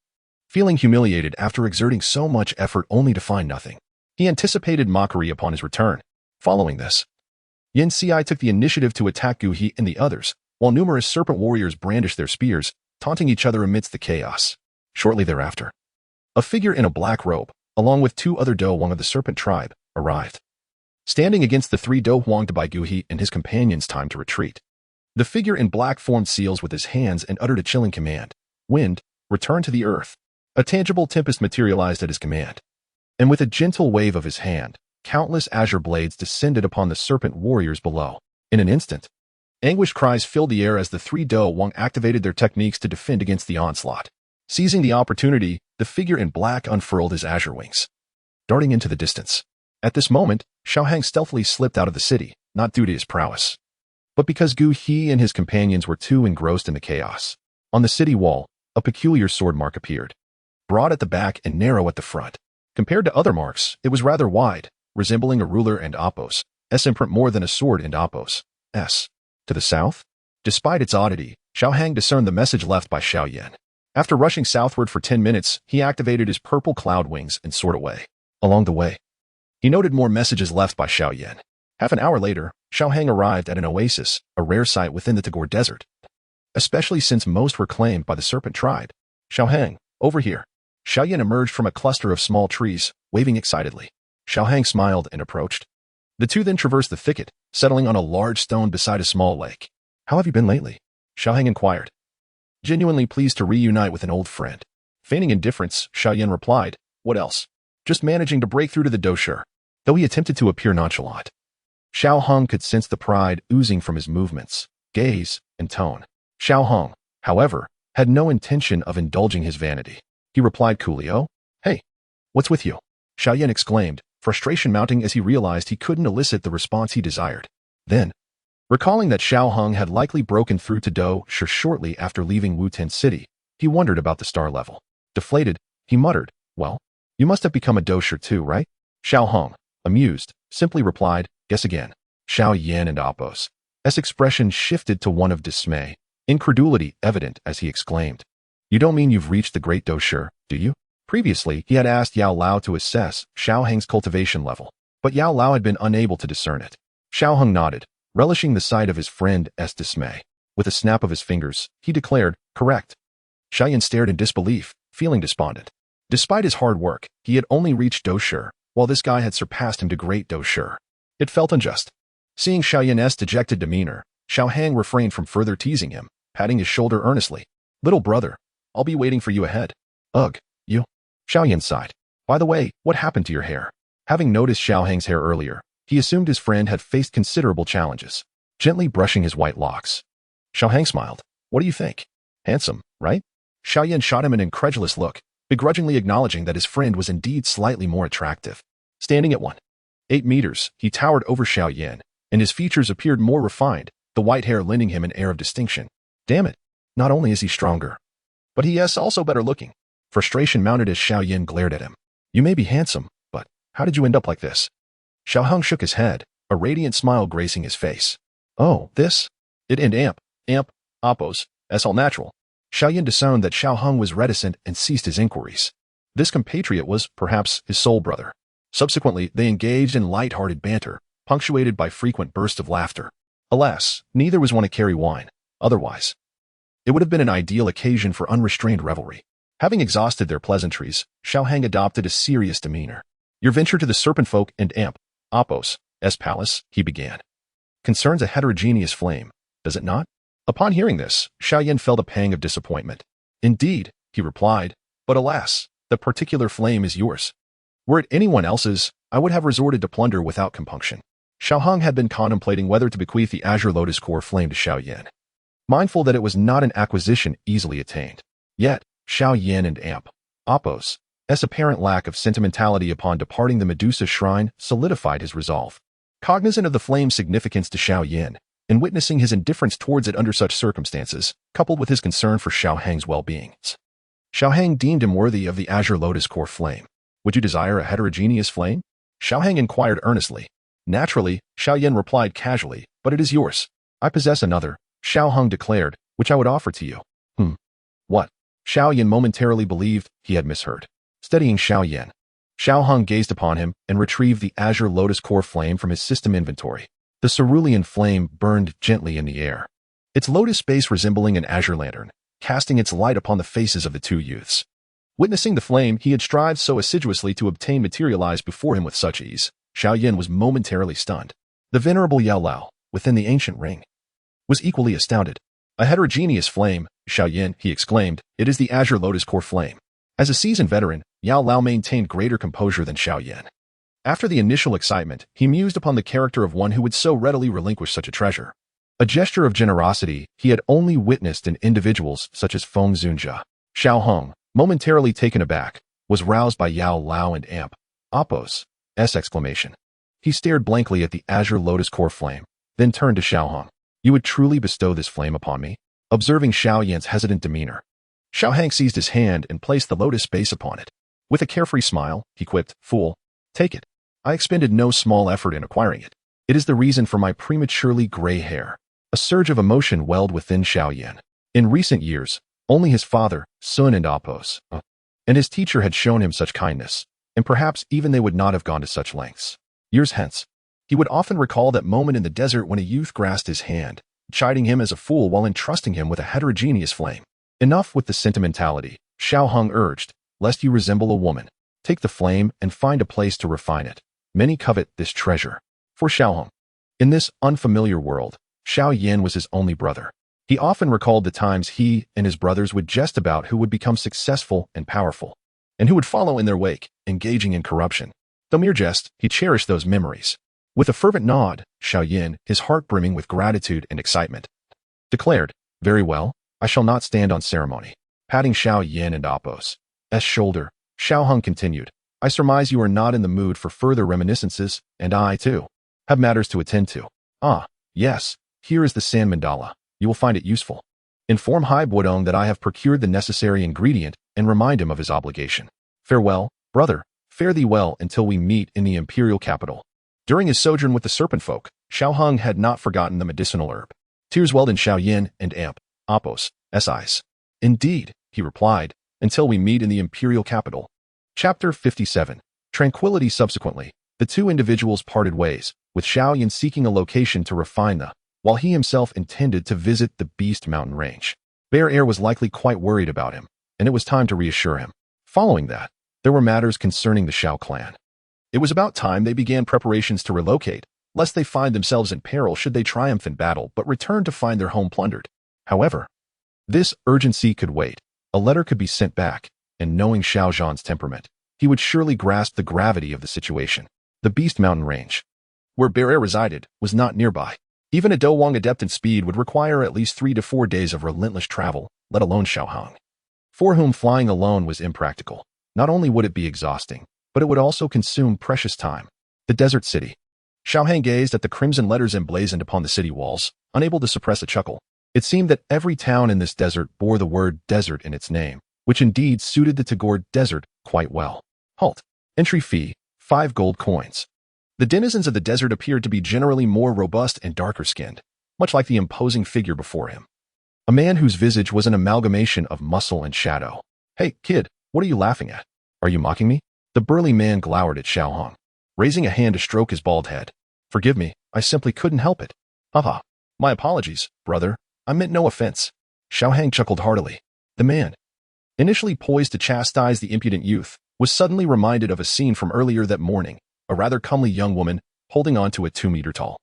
feeling humiliated after exerting so much effort only to find nothing. He anticipated mockery upon his return. Following this, Yin Ci took the initiative to attack Dou Qi and the others, while numerous serpent warriors brandished their spears, taunting each other amidst the chaos. Shortly thereafter, a figure in a black robe, along with 2 other Dou Huang of the serpent tribe, arrived. Standing against the 3 Dou Huang to buy Dou Qi and his companions time to retreat. The figure in black formed seals with his hands and uttered a chilling command. Wind, return to the earth. A tangible tempest materialized at his command. And with a gentle wave of his hand, countless azure blades descended upon the serpent warriors below. In an instant, anguished cries filled the air as the 3 Dou Huang activated their techniques to defend against the onslaught. Seizing the opportunity, the figure in black unfurled his azure wings, darting into the distance. At this moment, Xiaohang stealthily slipped out of the city, not due to his prowess, but because Dou Qi and his companions were too engrossed in the chaos. On the city wall, a peculiar sword mark appeared, broad at the back and narrow at the front. Compared to other marks, it was rather wide, resembling a ruler and Apos' imprint more than a sword and Apos'. To the south, despite its oddity, Xiaohang discerned the message left by Xiaoyan. After rushing southward for 10 minutes, he activated his purple cloud wings and soared away. Along the way, he noted more messages left by Xiaoyan. Half an hour later, Xiaohang arrived at an oasis, a rare sight within the Tagore Desert, especially since most were claimed by the serpent tribe. Xiaohang, over here. Xiaoyan emerged from a cluster of small trees, waving excitedly. Xiaohang smiled and approached. The two then traversed the thicket, settling on a large stone beside a small lake. How have you been lately? Xiaohang inquired, genuinely pleased to reunite with an old friend. Feigning indifference, Xiaoyan replied, what else? Just managing to break through to the douche. Though he attempted to appear nonchalant, Xiaohang could sense the pride oozing from his movements, gaze, and tone. Xiaohang, however, had no intention of indulging his vanity. He replied coolly, oh, hey, what's with you? Xiaoyan exclaimed, frustration mounting as he realized he couldn't elicit the response he desired. Then, recalling that Xiaohang had likely broken through to Dou Qi shortly after leaving Wutian City, he wondered about the star level. Deflated, he muttered, well, you must have become a Dou Qi too, right? Xiaohang, amused, simply replied, guess again. Xiaoyan and Apos' expression shifted to one of dismay, incredulity evident as he exclaimed, you don't mean you've reached the great Dou Qi, do you? Previously, he had asked Yao Lao to assess Xiaohang's cultivation level, but Yao Lao had been unable to discern it. Xiaohang nodded, relishing the sight of his friend's dismay. With a snap of his fingers, he declared, correct. Xiaoyan stared in disbelief, feeling despondent. Despite his hard work, he had only reached Dou Qi, while this guy had surpassed him to great Dou Qi. It felt unjust. Seeing Xiaoyan's dejected demeanor, Xiaohang refrained from further teasing him, patting his shoulder earnestly. Little brother, I'll be waiting for you ahead. Ugh, you. Xiaoyan sighed. By the way, what happened to your hair? Having noticed Xiaohang's hair earlier, he assumed his friend had faced considerable challenges, gently brushing his white locks. Xiaohang smiled. What do you think? Handsome, right? Xiaoyan shot him an incredulous look, begrudgingly acknowledging that his friend was indeed slightly more attractive. Standing at 1.8 meters, he towered over Xiaoyan, and his features appeared more refined, the white hair lending him an air of distinction. Damn it, not only is he stronger, but he is also better looking. Frustration mounted as Xiaoyan glared at him. You may be handsome, but how did you end up like this? Xiaohang shook his head, a radiant smile gracing his face. Oh, this? It and Apos, as all natural. Xiaoyan discerned that Xiaohang was reticent and ceased his inquiries. This compatriot was, perhaps, his soul brother. Subsequently, they engaged in light-hearted banter, punctuated by frequent bursts of laughter. Alas, neither was one to carry wine. Otherwise, it would have been an ideal occasion for unrestrained revelry. Having exhausted their pleasantries, Xiaohang adopted a serious demeanor. Your venture to the serpent folk and Apos' palace, he began, concerns a heterogeneous flame, does it not? Upon hearing this, Xiaoyan felt a pang of disappointment. Indeed, he replied, but alas, the particular flame is yours. Were it anyone else's, I would have resorted to plunder without compunction. Xiaohang had been contemplating whether to bequeath the azure lotus core flame to Xiaoyan, mindful that it was not an acquisition easily attained. Yet, Xiaoyan and Apos' apparent lack of sentimentality upon departing the Medusa shrine solidified his resolve. Cognizant of the flame's significance to Xiaoyan, and witnessing his indifference towards it under such circumstances, coupled with his concern for Xiaohang's well-being, Xiaohang deemed him worthy of the azure lotus core flame. Would you desire a heterogeneous flame? Xiaohang inquired earnestly. Naturally, Xiaoyan replied casually, but it is yours. I possess another, Xiaohang declared, which I would offer to you. What? Xiao Yan momentarily believed he had misheard. Steadying Xiao Yan, Xiao Hong gazed upon him and retrieved the azure lotus core flame from his system inventory. The cerulean flame burned gently in the air, its lotus base resembling an azure lantern, casting its light upon the faces of the two youths. Witnessing the flame he had strived so assiduously to obtain materialize before him with such ease, Xiao Yan was momentarily stunned. The venerable Yao Lao, within the ancient ring, was equally astounded. A heterogeneous flame, Xiao Yan, he exclaimed, it is the azure lotus core flame. As a seasoned veteran, Yao Lao maintained greater composure than Xiao Yan. After the initial excitement, he mused upon the character of one who would so readily relinquish such a treasure. A gesture of generosity he had only witnessed in individuals such as Feng Zunjia. Xiao Hong, momentarily taken aback, was roused by Yao Lao and Amp. Appos! Exclamation. He stared blankly at the azure lotus core flame, then turned to Xiao Hong. You would truly bestow this flame upon me? Observing Xiao Yan's hesitant demeanor, Xiao Hang seized his hand and placed the lotus base upon it. With a carefree smile, he quipped, Fool, take it. I expended no small effort in acquiring it. It is the reason for my prematurely gray hair. A surge of emotion welled within Xiao Yan. In recent years, only his father, Sun and Appos, and his teacher had shown him such kindness, and perhaps even they would not have gone to such lengths. Years hence, he would often recall that moment in the desert when a youth grasped his hand, chiding him as a fool while entrusting him with a heterogeneous flame. Enough with the sentimentality, Xiao Hong urged, lest you resemble a woman. Take the flame and find a place to refine it. Many covet this treasure. For Xiao Hong, in this unfamiliar world, Xiao Yan was his only brother. He often recalled the times he and his brothers would jest about who would become successful and powerful, and who would follow in their wake, engaging in corruption. Though mere jest, he cherished those memories. With a fervent nod, Xiao Yan, his heart brimming with gratitude and excitement, declared, Very well, I shall not stand on ceremony. Patting Xiao Yan and Appos' shoulder, Xiao Hong continued, I surmise you are not in the mood for further reminiscences, and I, too, have matters to attend to. Ah, yes, here is the sand mandala. You will find it useful. Inform Hai Buodong that I have procured the necessary ingredient and remind him of his obligation. Farewell, brother. Fare thee well until we meet in the imperial capital. During his sojourn with the serpent folk, Xiao Hong had not forgotten the medicinal herb. Tears welled in Xiao Yan and Amp, Appos' eyes. Indeed, he replied, until we meet in the imperial capital. Chapter 57. Tranquility. Subsequently, the two individuals parted ways, with Xiao Yan seeking a location to refine while he himself intended to visit the Beast Mountain Range. Bear Air was likely quite worried about him, and it was time to reassure him. Following that, there were matters concerning the Xiao clan. It was about time they began preparations to relocate, lest they find themselves in peril should they triumph in battle but return to find their home plundered. However, this urgency could wait. A letter could be sent back, and knowing Xiao Zhan's temperament, he would surely grasp the gravity of the situation. The Beast Mountain Range, where Bear Air resided, was not nearby. Even a Do Wang adept in speed would require at least 3 to 4 days of relentless travel, let alone Xiao Hong, for whom flying alone was impractical. Not only would it be exhausting, but it would also consume precious time. The desert city. Xiao Hang gazed at the crimson letters emblazoned upon the city walls, unable to suppress a chuckle. It seemed that every town in this desert bore the word desert in its name, which indeed suited the Tagore desert quite well. Halt. Entry fee, 5 gold coins. The denizens of the desert appeared to be generally more robust and darker-skinned, much like the imposing figure before him. A man whose visage was an amalgamation of muscle and shadow. Hey, kid, what are you laughing at? Are you mocking me? The burly man glowered at Xiao Hong, raising a hand to stroke his bald head. Forgive me, I simply couldn't help it. Haha. My apologies, brother. I meant no offense. Xiao Hang chuckled heartily. The man, initially poised to chastise the impudent youth, was suddenly reminded of a scene from earlier that morning. A rather comely young woman, holding on to a 2-meter-tall,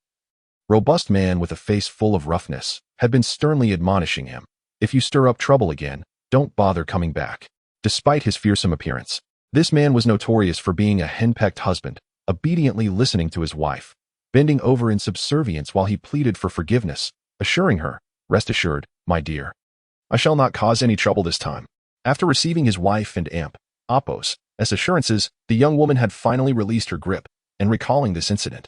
robust man with a face full of roughness, had been sternly admonishing him. If you stir up trouble again, don't bother coming back. Despite his fearsome appearance, this man was notorious for being a henpecked husband, obediently listening to his wife, bending over in subservience while he pleaded for forgiveness, assuring her, Rest assured, my dear, I shall not cause any trouble this time. After receiving his wife and Amp, Appos' assurances, the young woman had finally released her grip, and recalling this incident,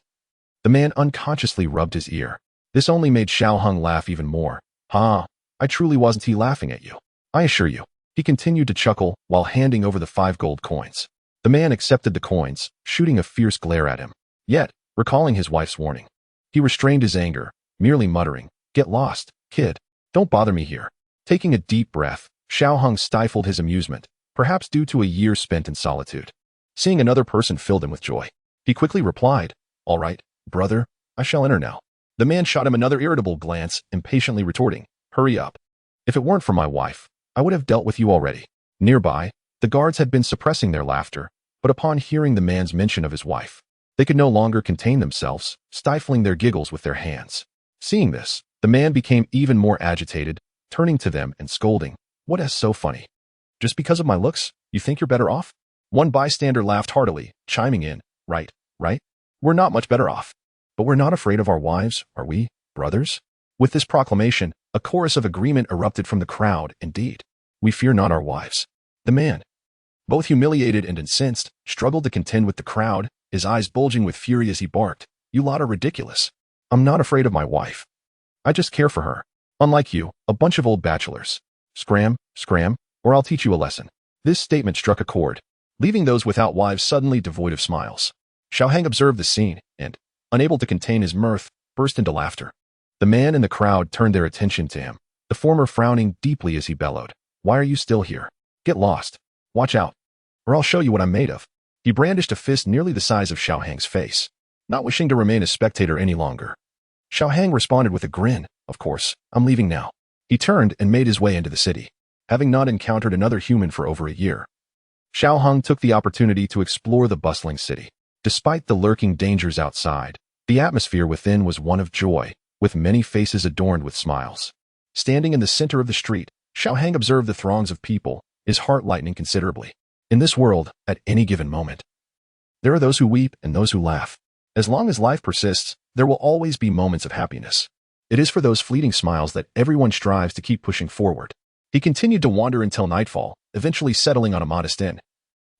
the man unconsciously rubbed his ear. This only made Xiao Hong laugh even more. I truly wasn't he laughing at you. I assure you. He continued to chuckle while handing over the 5 gold coins. The man accepted the coins, shooting a fierce glare at him. Yet, recalling his wife's warning, he restrained his anger, merely muttering, Get lost, kid. Don't bother me here. Taking a deep breath, Xiao Hung stifled his amusement, perhaps due to a year spent in solitude. Seeing another person filled him with joy. He quickly replied, "All right, brother, I shall enter now." The man shot him another irritable glance, impatiently retorting, "Hurry up. If it weren't for my wife, I would have dealt with you already." Nearby, the guards had been suppressing their laughter, but upon hearing the man's mention of his wife, they could no longer contain themselves, stifling their giggles with their hands. Seeing this, the man became even more agitated, turning to them and scolding, "What is so funny? Just because of my looks, you think you're better off?" One bystander laughed heartily, chiming in, Right. We're not much better off. But we're not afraid of our wives, are we, brothers?" With this proclamation, a chorus of agreement erupted from the crowd. "Indeed, we fear not our wives." The man, both humiliated and incensed, struggled to contend with the crowd, his eyes bulging with fury as he barked, "You lot are ridiculous. I'm not afraid of my wife. I just care for her. Unlike you, a bunch of old bachelors. Scram, or I'll teach you a lesson." This statement struck a chord, leaving those without wives suddenly devoid of smiles. Xiao Hang observed the scene and, unable to contain his mirth, burst into laughter. The man and the crowd turned their attention to him, the former frowning deeply as he bellowed, "Why are you still here? Get lost. Watch out, or I'll show you what I'm made of." He brandished a fist nearly the size of Xiao Hang's face, not wishing to remain a spectator any longer. Xiao Hang responded with a grin, "Of course, I'm leaving now." He turned and made his way into the city, having not encountered another human for over a year. Xiao Hung took the opportunity to explore the bustling city. Despite the lurking dangers outside, the atmosphere within was one of joy, with many faces adorned with smiles. Standing in the center of the street, Xiao Hang observed the throngs of people, his heart lightening considerably. In this world, at any given moment, there are those who weep and those who laugh. As long as life persists, there will always be moments of happiness. It is for those fleeting smiles that everyone strives to keep pushing forward. He continued to wander until nightfall, eventually settling on a modest inn.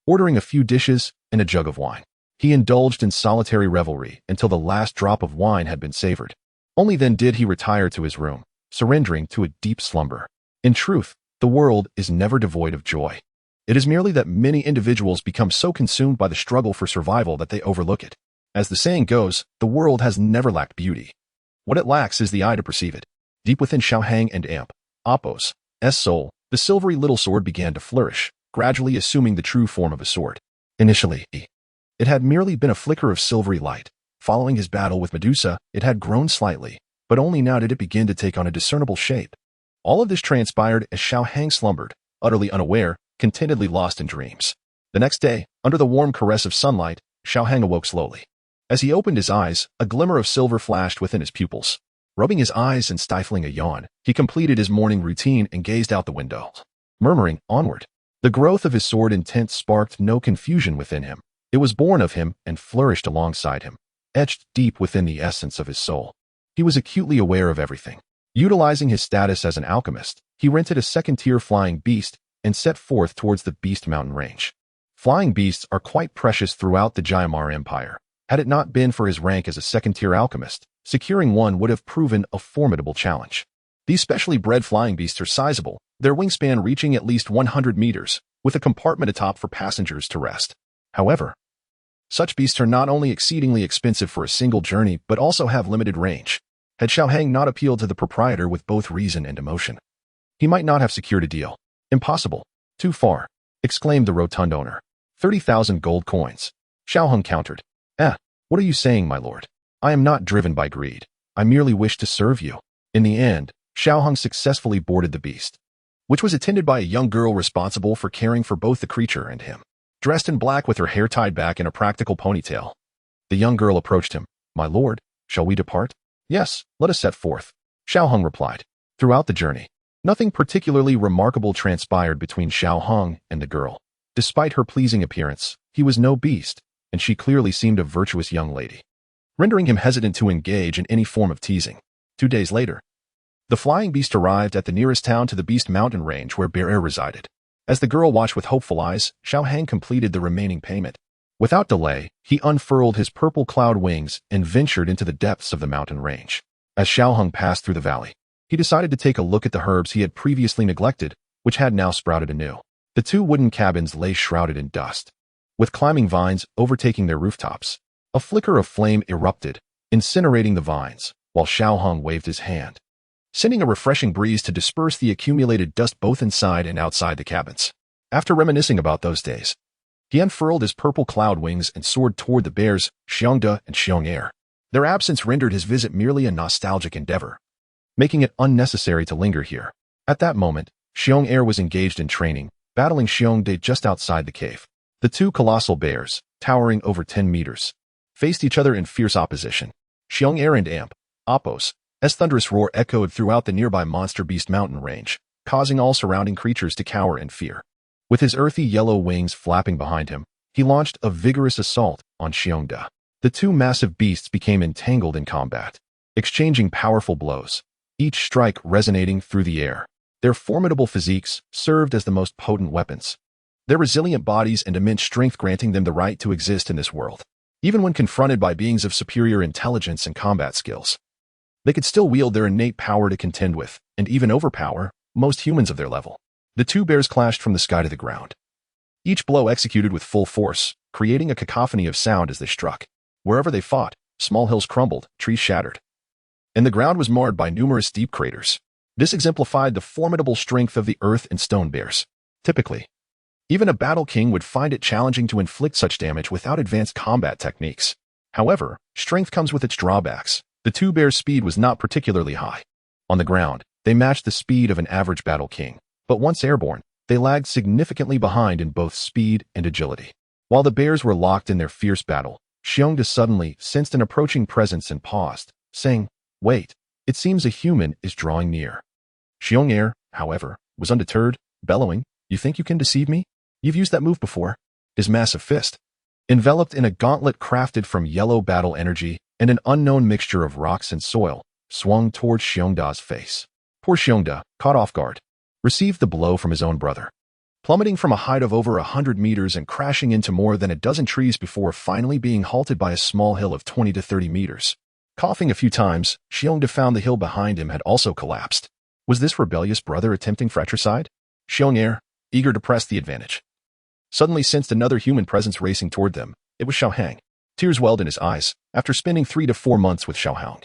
Ordering a few dishes and a jug of wine, he indulged in solitary revelry until the last drop of wine had been savored. Only then did he retire to his room, surrendering to a deep slumber. In truth, the world is never devoid of joy. It is merely that many individuals become so consumed by the struggle for survival that they overlook it. As the saying goes, the world has never lacked beauty. What it lacks is the eye to perceive it. Deep within Xiao Hang and Appo's soul, the silvery little sword began to flourish, gradually assuming the true form of a sword. Initially, it had merely been a flicker of silvery light. Following his battle with Medusa, it had grown slightly, but only now did it begin to take on a discernible shape. All of this transpired as Xiao Hang slumbered, utterly unaware, contentedly lost in dreams. The next day, under the warm caress of sunlight, Xiao Hang awoke slowly. As he opened his eyes, a glimmer of silver flashed within his pupils. Rubbing his eyes and stifling a yawn, he completed his morning routine and gazed out the window, murmuring, "Onward." The growth of his sword intent sparked no confusion within him. It was born of him and flourished alongside him, etched deep within the essence of his soul. He was acutely aware of everything. Utilizing his status as an alchemist, he rented a second-tier flying beast and set forth towards the Beast Mountain range. Flying beasts are quite precious throughout the Jayamar Empire. Had it not been for his rank as a second-tier alchemist, securing one would have proven a formidable challenge. These specially bred flying beasts are sizable, their wingspan reaching at least 100 meters, with a compartment atop for passengers to rest. However, such beasts are not only exceedingly expensive for a single journey but also have limited range. Had Xiao Hang not appealed to the proprietor with both reason and emotion, he might not have secured a deal. "Impossible. Too far," exclaimed the rotund owner. 30,000 gold coins. Xiao Hung countered. What are you saying, my lord? I am not driven by greed. I merely wish to serve you." In the end, Xiao Hung successfully boarded the beast, which was attended by a young girl responsible for caring for both the creature and him. Dressed in black with her hair tied back in a practical ponytail, the young girl approached him. "My lord, shall we depart?" "Yes, let us set forth," Xiao Hung replied. Throughout the journey, nothing particularly remarkable transpired between Xiao Hung and the girl. Despite her pleasing appearance, he was no beast, and she clearly seemed a virtuous young lady, rendering him hesitant to engage in any form of teasing. 2 days later, the flying beast arrived at the nearest town to the Beast Mountain range where Bear resided. As the girl watched with hopeful eyes, Xiao Hang completed the remaining payment. Without delay, he unfurled his purple cloud wings and ventured into the depths of the mountain range. As Xiao Hung passed through the valley, he decided to take a look at the herbs he had previously neglected, which had now sprouted anew. The 2 wooden cabins lay shrouded in dust, with climbing vines overtaking their rooftops. A flicker of flame erupted, incinerating the vines, while Xiao Hung waved his hand, sending a refreshing breeze to disperse the accumulated dust both inside and outside the cabins. After reminiscing about those days, he unfurled his purple cloud wings and soared toward the bears, Xiongda and Xiong'er. Their absence rendered his visit merely a nostalgic endeavor, making it unnecessary to linger here. At that moment, Xiong'er was engaged in training, battling Xiongde just outside the cave. The two colossal bears, towering over 10 meters, faced each other in fierce opposition. Xiong'er and Amp, Oppos, as thunderous roar echoed throughout the nearby monster beast mountain range, causing all surrounding creatures to cower in fear. With his earthy yellow wings flapping behind him, he launched a vigorous assault on Xiongda. The two massive beasts became entangled in combat, exchanging powerful blows, each strike resonating through the air. Their formidable physiques served as the most potent weapons, their resilient bodies and immense strength granting them the right to exist in this world. Even when confronted by beings of superior intelligence and combat skills, they could still wield their innate power to contend with, and even overpower, most humans of their level. The two bears clashed from the sky to the ground, each blow executed with full force, creating a cacophony of sound as they struck. Wherever they fought, small hills crumbled, trees shattered, and the ground was marred by numerous deep craters. This exemplified the formidable strength of the earth and stone bears. Typically, even a battle king would find it challenging to inflict such damage without advanced combat techniques. However, strength comes with its drawbacks. The two bears' speed was not particularly high. On the ground, they matched the speed of an average battle king, but once airborne, they lagged significantly behind in both speed and agility. While the bears were locked in their fierce battle, Xiongda suddenly sensed an approaching presence and paused, saying, "Wait, it seems a human is drawing near." Xiong'er, however, was undeterred, bellowing, "You think you can deceive me? You've used that move before." His massive fist, enveloped in a gauntlet crafted from yellow battle energy and an unknown mixture of rocks and soil, swung towards Xiongda's face. Poor Xiongda, caught off guard, received the blow from his own brother, plummeting from a height of over 100 meters and crashing into more than a dozen trees before finally being halted by a small hill of 20 to 30 meters. Coughing a few times, Xiongda found the hill behind him had also collapsed. Was this rebellious brother attempting fratricide? Xiong'er, eager to press the advantage, suddenly sensed another human presence racing toward them. It was Xiaohang. Tears welled in his eyes. After spending 3 to 4 months with Xiaohang,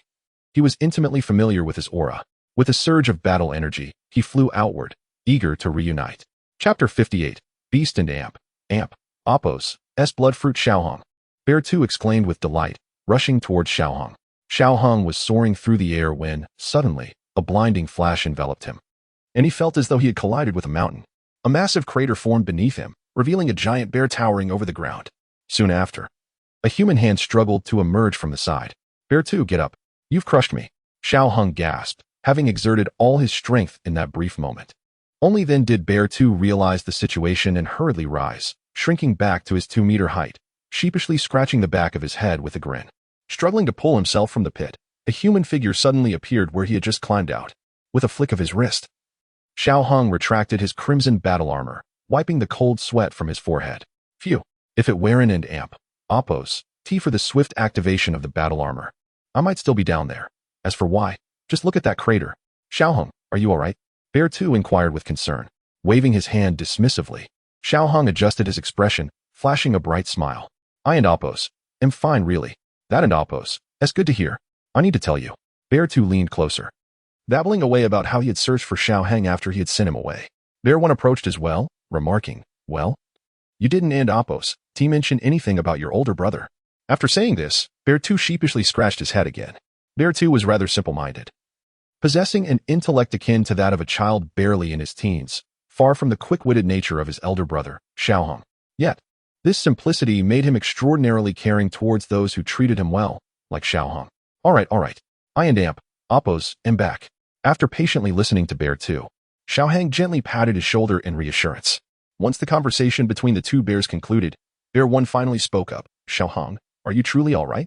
he was intimately familiar with his aura. With a surge of battle energy, he flew outward, eager to reunite. Chapter 58, Beast and Amp. Amp, Oppos, S. Bloodfruit Xiaohang. Bear 2 exclaimed with delight, rushing towards Xiaohang. Xiaohang was soaring through the air when, suddenly, a blinding flash enveloped him, and he felt as though he had collided with a mountain. A massive crater formed beneath him, revealing a giant bear towering over the ground. Soon after, a human hand struggled to emerge from the side. "Bear 2, get up. You've crushed me." Xiaohang gasped, having exerted all his strength in that brief moment. Only then did Bear 2 realize the situation and hurriedly rise, shrinking back to his 2-meter height, sheepishly scratching the back of his head with a grin. Struggling to pull himself from the pit, a human figure suddenly appeared where he had just climbed out. With a flick of his wrist, Xiaohang retracted his crimson battle armor, wiping the cold sweat from his forehead. Phew, if it weren't and Amp, Oppos, T for the swift activation of the battle armor, I might still be down there. As for why, just look at that crater. Xiaohang, are you alright? Bear 2 inquired with concern, waving his hand dismissively. Xiaohang adjusted his expression, flashing a bright smile. "I and Oppos am fine, really. That and Oppos, that's good to hear. I need to tell you." Bear 2 leaned closer, babbling away about how he had searched for Xiaohang after he had sent him away. Bear 1 approached as well, remarking, "Well, you didn't and Oppos, T mention anything about your older brother." After saying this, Bear 2 sheepishly scratched his head again. Bear 2 was rather simple-minded, possessing an intellect akin to that of a child barely in his teens, far from the quick-witted nature of his elder brother, Xiaohang. Yet, this simplicity made him extraordinarily caring towards those who treated him well, like Xiaohang. All right. I and Amp, Oppos, am back." After patiently listening to Bear 2, Xiaohang gently patted his shoulder in reassurance. Once the conversation between the two bears concluded, Bear 1 finally spoke up. "Xiaohang, are you truly all right?"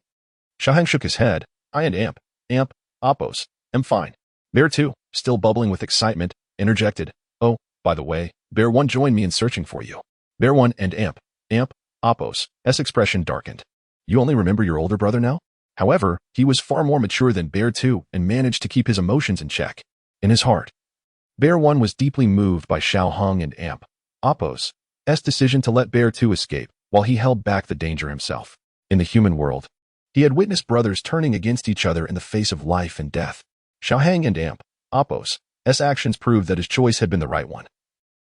Xiaohang shook his head. "I and Amp, Oppos, am fine." Bear 2, still bubbling with excitement, interjected, "Oh, by the way, Bear 1 joined me in searching for you." Bear 1 and Amp, Oppos' expression darkened. "You only remember your older brother now?" However, he was far more mature than Bear 2 and managed to keep his emotions in check. In his heart, Bear 1 was deeply moved by Xiaohang and Amp, Oppos' decision to let Bear 2 escape, while he held back the danger himself. In the human world, he had witnessed brothers turning against each other in the face of life and death. Xiaohang and Amp, Oppos, actions proved that his choice had been the right one.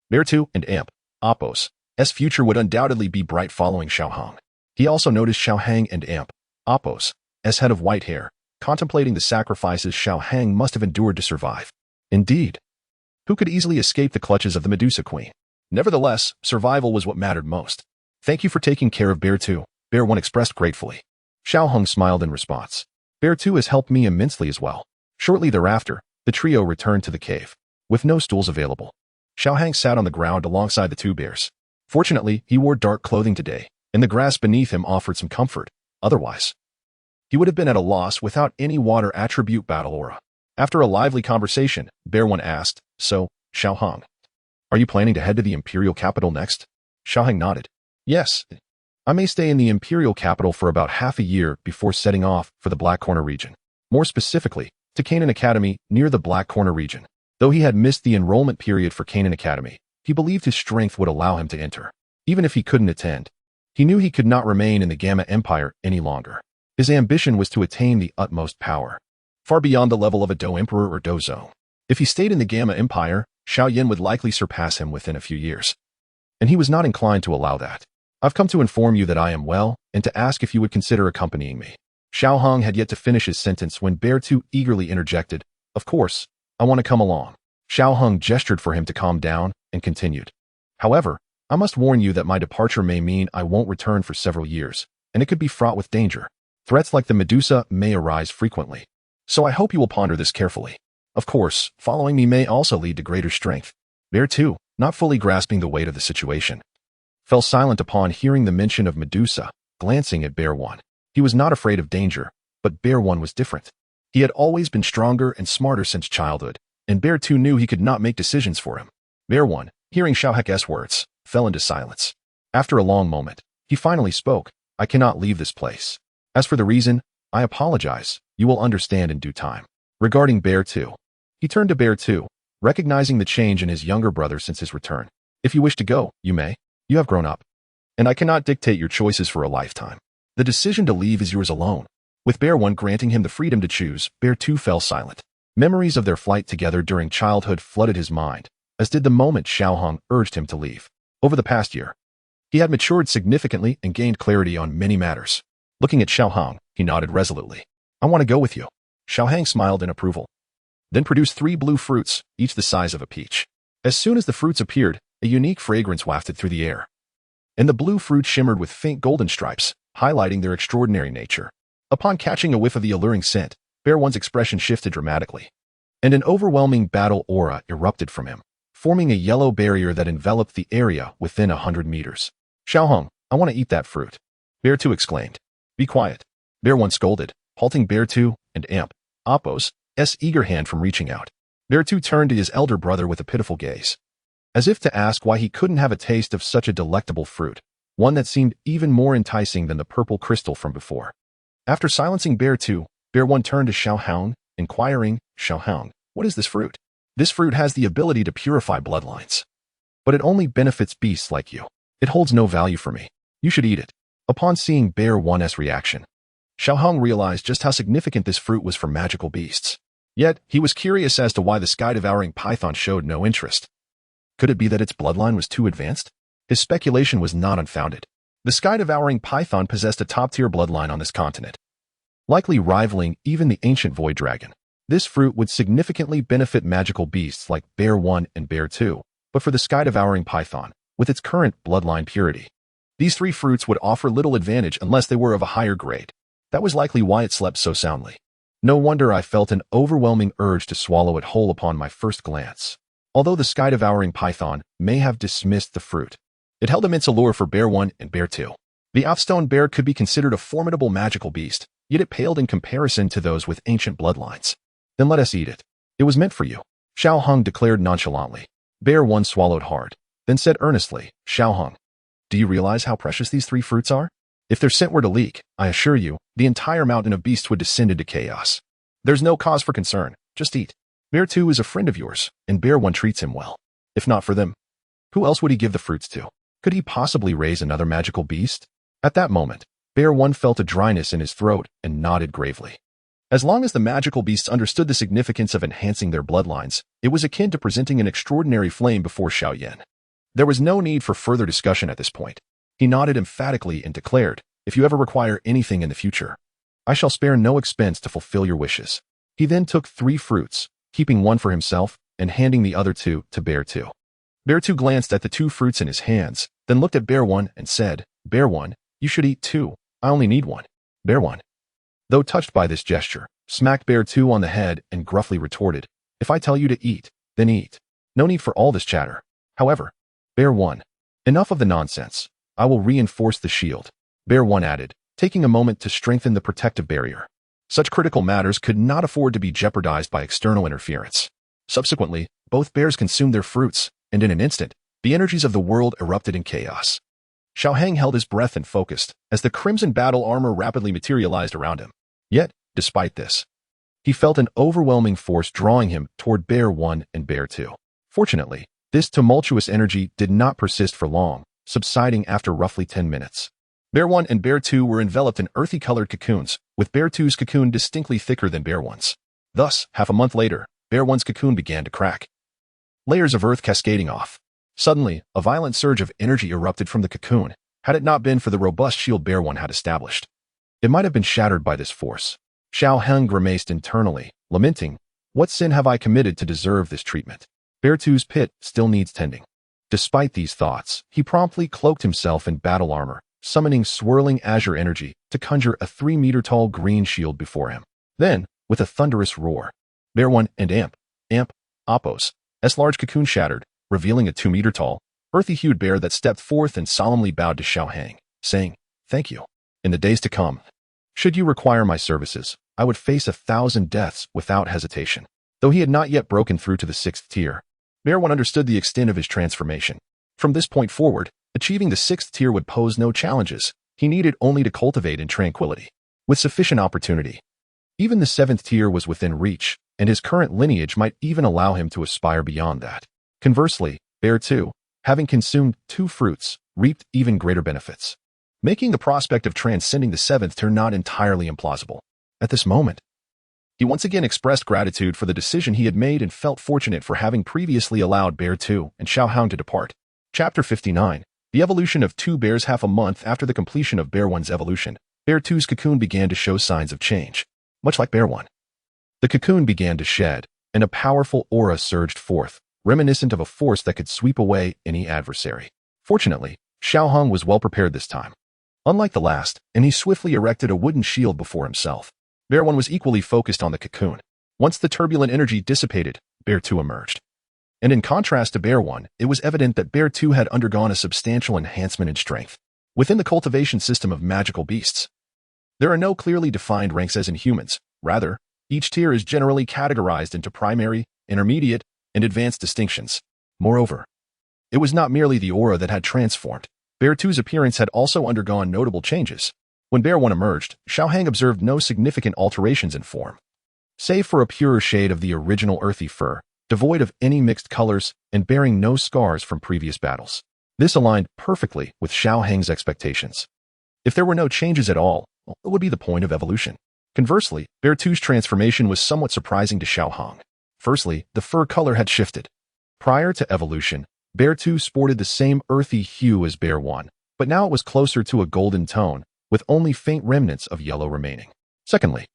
Bear 2 and Amp, Oppos, future would undoubtedly be bright following Xiaohang. He also noticed Xiaohang and Amp, Oppos, head of white hair, contemplating the sacrifices Xiaohang must have endured to survive. Indeed, who could easily escape the clutches of the Medusa Queen? Nevertheless, survival was what mattered most. Thank you for taking care of Bear 2, Bear 1 expressed gratefully. Xiaohang smiled in response. Bear 2 has helped me immensely as well. Shortly thereafter, the trio returned to the cave. With no stools available, Xiaohang sat on the ground alongside the two bears. Fortunately, he wore dark clothing today, and the grass beneath him offered some comfort. Otherwise, he would have been at a loss without any water attribute battle aura. After a lively conversation, Bear 1 asked, "So, Xiaohang, are you planning to head to the imperial capital next?" Xiaohang nodded. "Yes. I may stay in the imperial capital for about half a year before setting off for the Black Corner region. More specifically, to Canaan Academy near the Black Corner region." Though he had missed the enrollment period for Canaan Academy, he believed his strength would allow him to enter. Even if he couldn't attend, he knew he could not remain in the Gamma Empire any longer. His ambition was to attain the utmost power, far beyond the level of a Dou Emperor or Dou Zong. If he stayed in the Gamma Empire, Xiao Yan would likely surpass him within a few years. And he was not inclined to allow that. "I've come to inform you that I am well, and to ask if you would consider accompanying me." Xiaohang had yet to finish his sentence when Bear 2 eagerly interjected, "Of course, I want to come along." Xiaohang gestured for him to calm down and continued. "However, I must warn you that my departure may mean I won't return for several years, and it could be fraught with danger. Threats like the Medusa may arise frequently. So I hope you will ponder this carefully. Of course, following me may also lead to greater strength." Bear 2, not fully grasping the weight of the situation, fell silent upon hearing the mention of Medusa, glancing at Bear 1. He was not afraid of danger, but Bear 1 was different. He had always been stronger and smarter since childhood, and Bear 2 knew he could not make decisions for him. Bear 1, hearing Xiaohang's words, fell into silence. After a long moment, he finally spoke, "I cannot leave this place. As for the reason, I apologize. You will understand in due time." Regarding Bear 2, he turned to Bear 2, recognizing the change in his younger brother since his return. "If you wish to go, you may. You have grown up, and I cannot dictate your choices for a lifetime. The decision to leave is yours alone." With Bear 1 granting him the freedom to choose, Bear 2 fell silent. Memories of their flight together during childhood flooded his mind, as did the moment Xiaohang urged him to leave. Over the past year, he had matured significantly and gained clarity on many matters. Looking at Xiaohang, he nodded resolutely. "I want to go with you." Xiaohang smiled in approval, then produced 3 blue fruits, each the size of a peach. As soon as the fruits appeared, a unique fragrance wafted through the air, and the blue fruit shimmered with faint golden stripes, highlighting their extraordinary nature. Upon catching a whiff of the alluring scent, Bear 1's expression shifted dramatically, and an overwhelming battle aura erupted from him, forming a yellow barrier that enveloped the area within 100 meters. "Xiaohang, I want to eat that fruit," Bear 2 exclaimed. "Be quiet," Bear 1 scolded, halting Bear 2 and Amp, Oppos' eager hand from reaching out. Bear 2 turned to his elder brother with a pitiful gaze, as if to ask why he couldn't have a taste of such a delectable fruit, one that seemed even more enticing than the purple crystal from before. After silencing Bear 2, Bear 1 turned to Xiaohang, inquiring, "Xiaohang, what is this fruit?" "This fruit has the ability to purify bloodlines, but it only benefits beasts like you. It holds no value for me. You should eat it." Upon seeing Bear 1's reaction, Xiaohang realized just how significant this fruit was for magical beasts. Yet, he was curious as to why the sky-devouring python showed no interest. Could it be that its bloodline was too advanced? His speculation was not unfounded. The sky-devouring python possessed a top-tier bloodline on this continent, likely rivaling even the ancient void dragon. This fruit would significantly benefit magical beasts like Bear 1 and Bear 2, but for the sky-devouring python, with its current bloodline purity, these 3 fruits would offer little advantage unless they were of a higher grade. That was likely why it slept so soundly. No wonder I felt an overwhelming urge to swallow it whole upon my first glance. Although the sky-devouring python may have dismissed the fruit, it held immense allure for Bear 1 and Bear 2. The Oathstone bear could be considered a formidable magical beast, yet it paled in comparison to those with ancient bloodlines. "Then let us eat it. It was meant for you," Xiaohang declared nonchalantly. Bear 1 swallowed hard, then said earnestly, "Xiaohang, do you realize how precious these 3 fruits are? If their scent were to leak, I assure you, the entire mountain of beasts would descend into chaos. There's no cause for concern. Just eat. Bear 2 is a friend of yours, and Bear 1 treats him well. If not for them, who else would he give the fruits to? Could he possibly raise another magical beast?" At that moment, Bear 1 felt a dryness in his throat and nodded gravely. As long as the magical beasts understood the significance of enhancing their bloodlines, it was akin to presenting an extraordinary flame before Xiaoyan. There was no need for further discussion at this point. He nodded emphatically and declared, "If you ever require anything in the future, I shall spare no expense to fulfill your wishes." He then took 3 fruits, keeping one for himself and handing the other 2 to Bear 2. Bear 2 glanced at the 2 fruits in his hands, then looked at Bear 1 and said, "Bear 1, you should eat 2. I only need 1. Bear 1, though touched by this gesture, smacked Bear 2 on the head and gruffly retorted, "If I tell you to eat, then eat. No need for all this chatter." However, Bear 1, "Enough of the nonsense. I will reinforce the shield," Bear 1 added, taking a moment to strengthen the protective barrier. Such critical matters could not afford to be jeopardized by external interference. Subsequently, both bears consumed their fruits, and in an instant, the energies of the world erupted in chaos. Xiaohang held his breath and focused, as the crimson battle armor rapidly materialized around him. Yet, despite this, he felt an overwhelming force drawing him toward Bear 1 and Bear 2. Fortunately, this tumultuous energy did not persist for long, subsiding after roughly 10 minutes. Bear 1 and Bear 2 were enveloped in earthy-colored cocoons, with Bear 2's cocoon distinctly thicker than Bear 1's. Thus, half a month later, Bear 1's cocoon began to crack, layers of earth cascading off. Suddenly, a violent surge of energy erupted from the cocoon, had it not been for the robust shield Bear 1 had established. It might have been shattered by this force. Xiaohang grimaced internally, lamenting, "What sin have I committed to deserve this treatment? Bear 2's pit still needs tending." Despite these thoughts, he promptly cloaked himself in battle armor, summoning swirling azure energy to conjure a 3-meter-tall green shield before him. Then, with a thunderous roar, Bear 1 and Appos, S large cocoon shattered, revealing a 2-meter-tall, earthy-hued bear that stepped forth and solemnly bowed to Xiaohang, saying, "Thank you. In the days to come, should you require my services, I would face 1,000 deaths without hesitation." Though he had not yet broken through to the 6th tier, Bear 1 understood the extent of his transformation. From this point forward, achieving the 6th tier would pose no challenges. He needed only to cultivate in tranquility, with sufficient opportunity. Even the 7th tier was within reach, and his current lineage might even allow him to aspire beyond that. Conversely, Bear 2, having consumed 2 fruits, reaped even greater benefits, making the prospect of transcending the 7th tier not entirely implausible. At this moment, he once again expressed gratitude for the decision he had made and felt fortunate for having previously allowed Bear 2 and Xiaohang to depart. Chapter 59. The evolution of 2 bears. Half a month after the completion of Bear 1's evolution, Bear 2's cocoon began to show signs of change. Much like Bear 1, the cocoon began to shed, and a powerful aura surged forth, reminiscent of a force that could sweep away any adversary. Fortunately, Xiaohang was well prepared this time. Unlike the last, and he swiftly erected a wooden shield before himself. Bear 1 was equally focused on the cocoon. Once the turbulent energy dissipated, Bear 2 emerged. And in contrast to Bear 1, it was evident that Bear 2 had undergone a substantial enhancement in strength. Within the cultivation system of magical beasts, there are no clearly defined ranks as in humans. Rather, each tier is generally categorized into primary, intermediate, and advanced distinctions. Moreover, it was not merely the aura that had transformed. Bear 2's appearance had also undergone notable changes. When Bear 1 emerged, Xiaohang observed no significant alterations in form, save for a purer shade of the original earthy fur, devoid of any mixed colors and bearing no scars from previous battles. This aligned perfectly with Xiaohang's expectations. If there were no changes at all, what would be the point of evolution? Conversely, Bear 2's transformation was somewhat surprising to Xiaohang. Firstly, the fur color had shifted. Prior to evolution, Bear 2 sported the same earthy hue as Bear 1, but now it was closer to a golden tone, with only faint remnants of yellow remaining. Secondly,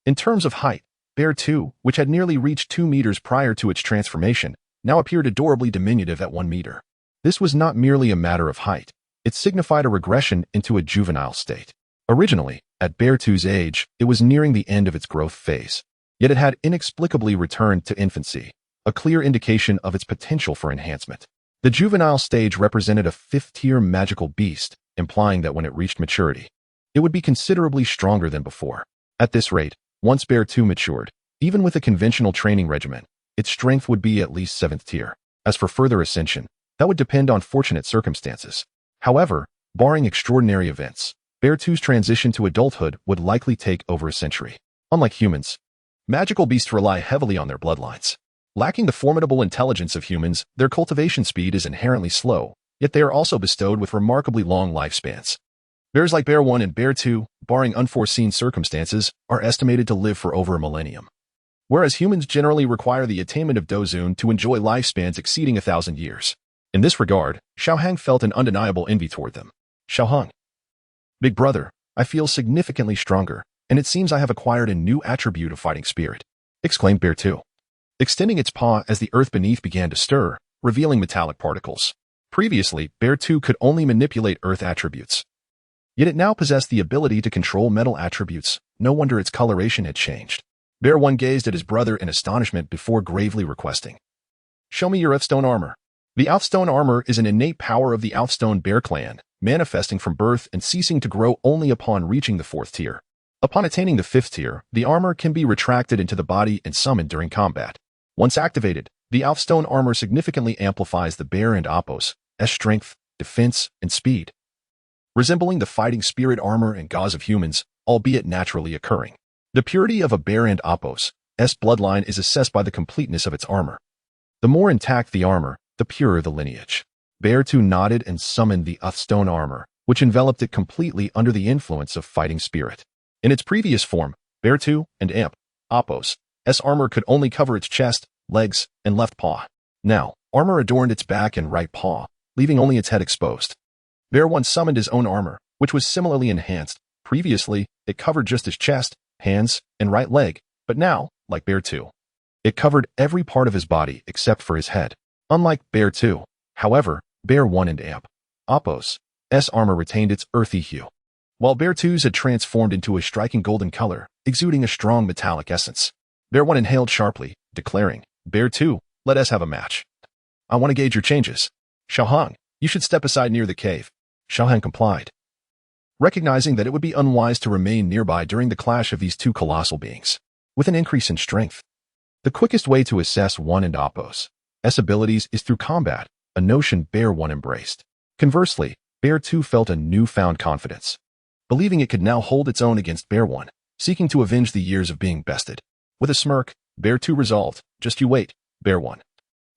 in terms of height, Bear 2, which had nearly reached 2 meters prior to its transformation, now appeared adorably diminutive at 1 meter. This was not merely a matter of height. It signified a regression into a juvenile state. Originally, at Bear 2's age, it was nearing the end of its growth phase. Yet it had inexplicably returned to infancy, a clear indication of its potential for enhancement. The juvenile stage represented a 5th-tier magical beast, implying that when it reached maturity, it would be considerably stronger than before. At this rate, once Bear 2 matured, even with a conventional training regimen, its strength would be at least 7th tier. As for further ascension, that would depend on fortunate circumstances. However, barring extraordinary events, Bear 2's transition to adulthood would likely take over a century. Unlike humans, magical beasts rely heavily on their bloodlines. Lacking the formidable intelligence of humans, their cultivation speed is inherently slow, yet they are also bestowed with remarkably long lifespans. Bears like Bear 1 and Bear 2 barring unforeseen circumstances, are estimated to live for over a millennium. Whereas humans generally require the attainment of Dou Qi to enjoy lifespans exceeding 1,000 years. In this regard, Xiaohang felt an undeniable envy toward them. Xiaohang. Big brother, I feel significantly stronger, and it seems I have acquired a new attribute of fighting spirit, exclaimed Bear 2, extending its paw as the earth beneath began to stir, revealing metallic particles. Previously, Bear 2 could only manipulate earth attributes. Yet it now possessed the ability to control metal attributes. No wonder its coloration had changed. Bear 1 gazed at his brother in astonishment before gravely requesting, "Show me your Outstone armor." The Outstone armor is an innate power of the Outstone Bear clan, manifesting from birth and ceasing to grow only upon reaching the 4th tier. Upon attaining the 5th tier, the armor can be retracted into the body and summoned during combat. Once activated, the Outstone armor significantly amplifies the Bear and Apos' strength, defense, and speed, resembling the fighting spirit armor and gauze of humans, albeit naturally occurring. The purity of a Bear and Apos' bloodline is assessed by the completeness of its armor. The more intact the armor, the purer the lineage. Bear 2 nodded and summoned the Outstone armor, which enveloped it completely under the influence of fighting spirit. In its previous form, Bear 2 and Apos' armor could only cover its chest, legs, and left paw. Now, armor adorned its back and right paw, leaving only its head exposed. Bear 1 summoned his own armor, which was similarly enhanced. Previously, it covered just his chest, hands, and right leg, but now, like Bear 2, it covered every part of his body except for his head. Unlike Bear 2, however, Bear 1 and Apos' armor retained its earthy hue, while Bear 2's had transformed into a striking golden color, exuding a strong metallic essence. Bear 1 inhaled sharply, declaring, "Bear 2, let us have a match. I want to gauge your changes. Xiaohang, you should step aside near the cave." Xiaohang complied, recognizing that it would be unwise to remain nearby during the clash of these two colossal beings. With an increase in strength, the quickest way to assess 1 and Apos' abilities is through combat, a notion Bear 1 embraced. Conversely, Bear 2 felt a newfound confidence, believing it could now hold its own against Bear 1, seeking to avenge the years of being bested. With a smirk, Bear 2 resolved, "Just you wait, Bear 1.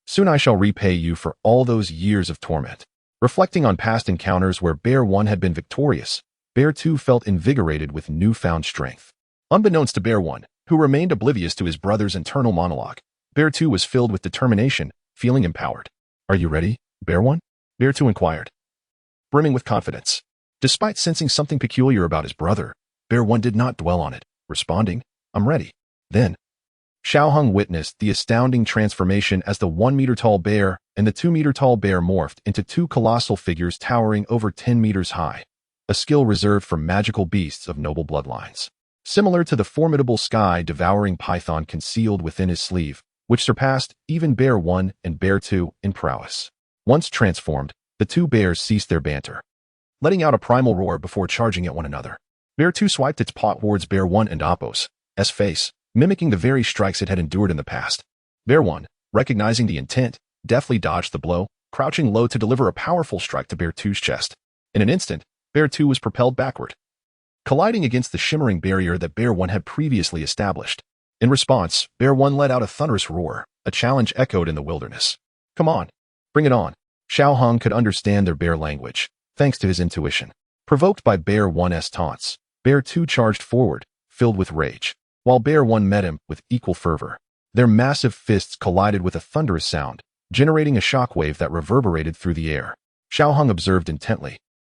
Soon I shall repay you for all those years of torment." Reflecting on past encounters where Bear 1 had been victorious, Bear 2 felt invigorated with newfound strength. Unbeknownst to Bear 1, who remained oblivious to his brother's internal monologue, Bear 2 was filled with determination, feeling empowered. "Are you ready, Bear 1? Bear 2 inquired, brimming with confidence. Despite sensing something peculiar about his brother, Bear 1 did not dwell on it, responding, "I'm ready." Then, Xiaohang witnessed the astounding transformation as the 1-meter-tall bear and the 2-meter-tall bear morphed into two colossal figures towering over 10 meters high, a skill reserved for magical beasts of noble bloodlines. Similar to the formidable sky-devouring python concealed within his sleeve, which surpassed even Bear 1 and Bear 2 in prowess. Once transformed, the two bears ceased their banter, letting out a primal roar before charging at one another. Bear 2 swiped its paw towards Bear 1 and Apos' face, mimicking the very strikes it had endured in the past. Bear 1, recognizing the intent, deftly dodged the blow, crouching low to deliver a powerful strike to Bear 2's chest. In an instant, Bear 2 was propelled backward, colliding against the shimmering barrier that Bear 1 had previously established. In response, Bear 1 let out a thunderous roar, a challenge echoed in the wilderness. "Come on, bring it on." Xiaohang could understand their bear language, thanks to his intuition. Provoked by Bear 1's taunts, Bear 2 charged forward, filled with rage, while Bear 1 met him with equal fervor. Their massive fists collided with a thunderous sound, generating a shockwave that reverberated through the air. Xiaohang observed intently,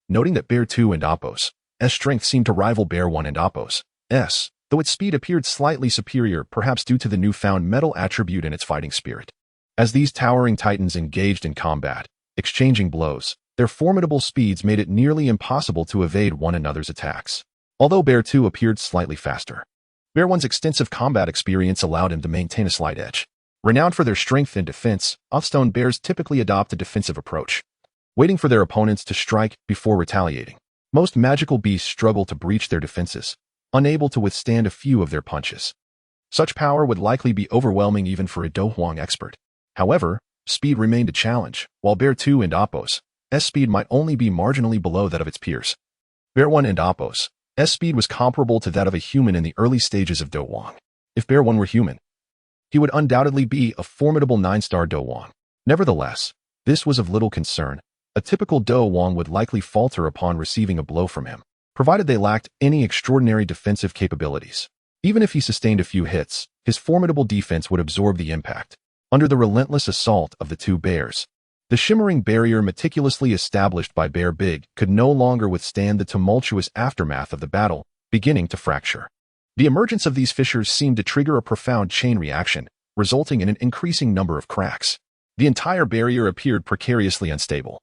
noting that Bear 2 and Apos' strength seemed to rival Bear 1 and Apos', though its speed appeared slightly superior, perhaps due to the newfound metal attribute in its fighting spirit. As these towering titans engaged in combat, exchanging blows, their formidable speeds made it nearly impossible to evade one another's attacks. Although Bear 2 appeared slightly faster, Bear 1's extensive combat experience allowed him to maintain a slight edge. Renowned for their strength and defense, Outstone bears typically adopt a defensive approach, waiting for their opponents to strike before retaliating. Most magical beasts struggle to breach their defenses, unable to withstand a few of their punches. Such power would likely be overwhelming even for a Dou Qi expert. However, speed remained a challenge, while Bear 2 and Apos' speed might only be marginally below that of its peers. Bear 1 and Apos' speed was comparable to that of a human in the early stages of Dou Qi. If Bear 1 were human, he would undoubtedly be a formidable 9-star Dou Qi. Nevertheless, this was of little concern. A typical Dou Qi would likely falter upon receiving a blow from him. provided they lacked any extraordinary defensive capabilities. Even if he sustained a few hits, his formidable defense would absorb the impact. Under the relentless assault of the two bears, the shimmering barrier meticulously established by Bear Big could no longer withstand the tumultuous aftermath of the battle, beginning to fracture. The emergence of these fissures seemed to trigger a profound chain reaction, resulting in an increasing number of cracks. The entire barrier appeared precariously unstable.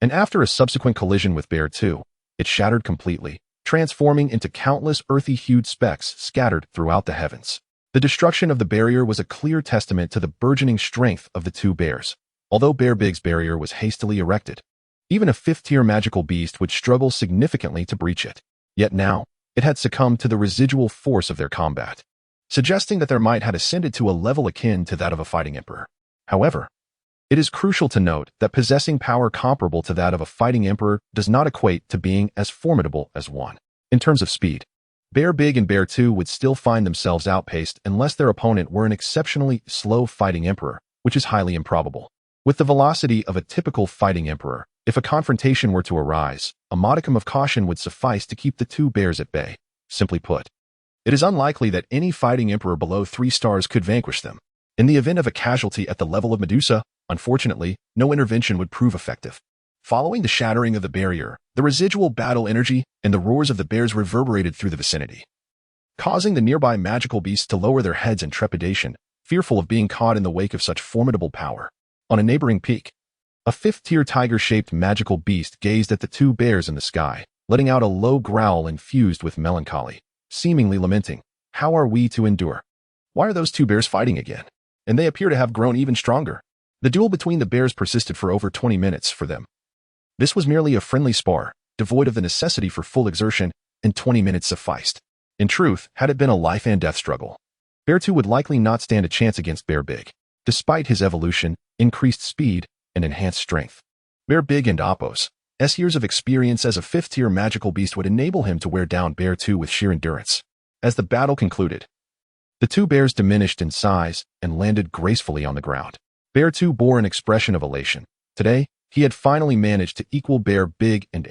And after a subsequent collision with Bear 2, it shattered completely, transforming into countless earthy-hued specks scattered throughout the heavens. The destruction of the barrier was a clear testament to the burgeoning strength of the two bears. Although Bear Big's barrier was hastily erected, even a fifth-tier magical beast would struggle significantly to breach it. Yet now, it had succumbed to the residual force of their combat, suggesting that their might had ascended to a level akin to that of a fighting emperor. However, it is crucial to note that possessing power comparable to that of a fighting emperor does not equate to being as formidable as one. In terms of speed, Bear Big and Bear 2 would still find themselves outpaced unless their opponent were an exceptionally slow fighting emperor, which is highly improbable. With the velocity of a typical fighting emperor, if a confrontation were to arise, a modicum of caution would suffice to keep the two bears at bay. Simply put, it is unlikely that any fighting emperor below 3 stars could vanquish them. In the event of a casualty at the level of Medusa, unfortunately, no intervention would prove effective. Following the shattering of the barrier, the residual battle energy and the roars of the bears reverberated through the vicinity, causing the nearby magical beasts to lower their heads in trepidation, fearful of being caught in the wake of such formidable power. On a neighboring peak, a fifth-tier tiger-shaped magical beast gazed at the two bears in the sky, letting out a low growl infused with melancholy, seemingly lamenting, "How are we to endure? Why are those two bears fighting again? And they appear to have grown even stronger." The duel between the bears persisted for over 20 minutes for them. This was merely a friendly spar, devoid of the necessity for full exertion, and 20 minutes sufficed. In truth, had it been a life-and-death struggle, Bear 2 would likely not stand a chance against Bear Big, despite his evolution, increased speed, and enhanced strength. Bear Big and Appos' years of experience as a fifth-tier magical beast would enable him to wear down Bear 2 with sheer endurance. As the battle concluded, the two bears diminished in size and landed gracefully on the ground. Bear 2 bore an expression of elation. Today, he had finally managed to equal Bear Big and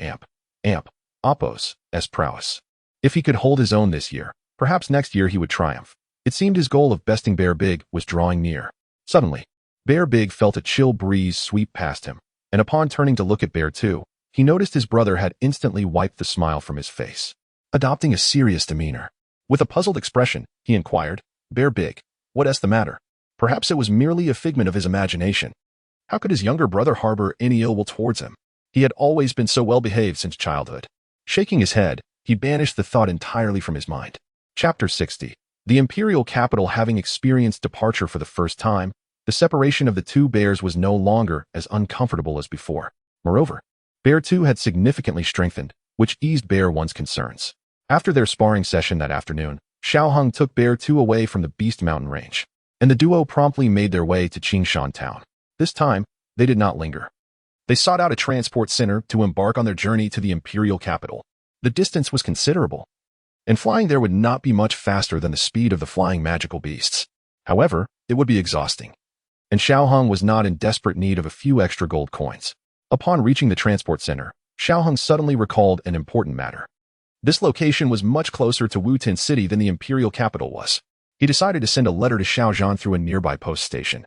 Appos' prowess. If he could hold his own this year, perhaps next year he would triumph. It seemed his goal of besting Bear Big was drawing near. Suddenly, Bear Big felt a chill breeze sweep past him, and upon turning to look at Bear 2, he noticed his brother had instantly wiped the smile from his face, adopting a serious demeanor. With a puzzled expression, he inquired, "Bear Big, what's the matter?" Perhaps it was merely a figment of his imagination. How could his younger brother harbor any ill will towards him? He had always been so well behaved since childhood. Shaking his head, he banished the thought entirely from his mind. Chapter 60. The imperial capital having experienced departure for the first time, the separation of the two bears was no longer as uncomfortable as before. Moreover, Bear 2 had significantly strengthened, which eased Bear 1's concerns. After their sparring session that afternoon, Xiaoheng took Bear 2 away from the Beast Mountain range, and the duo promptly made their way to Qingshan town. This time, they did not linger. They sought out a transport center to embark on their journey to the imperial capital. The distance was considerable, and flying there would not be much faster than the speed of the flying magical beasts. However, it would be exhausting, and Xiaoheng was not in desperate need of a few extra gold coins. Upon reaching the transport center, Xiaoheng suddenly recalled an important matter. This location was much closer to Wutin City than the imperial capital was. He decided to send a letter to Xiaozhan through a nearby post station,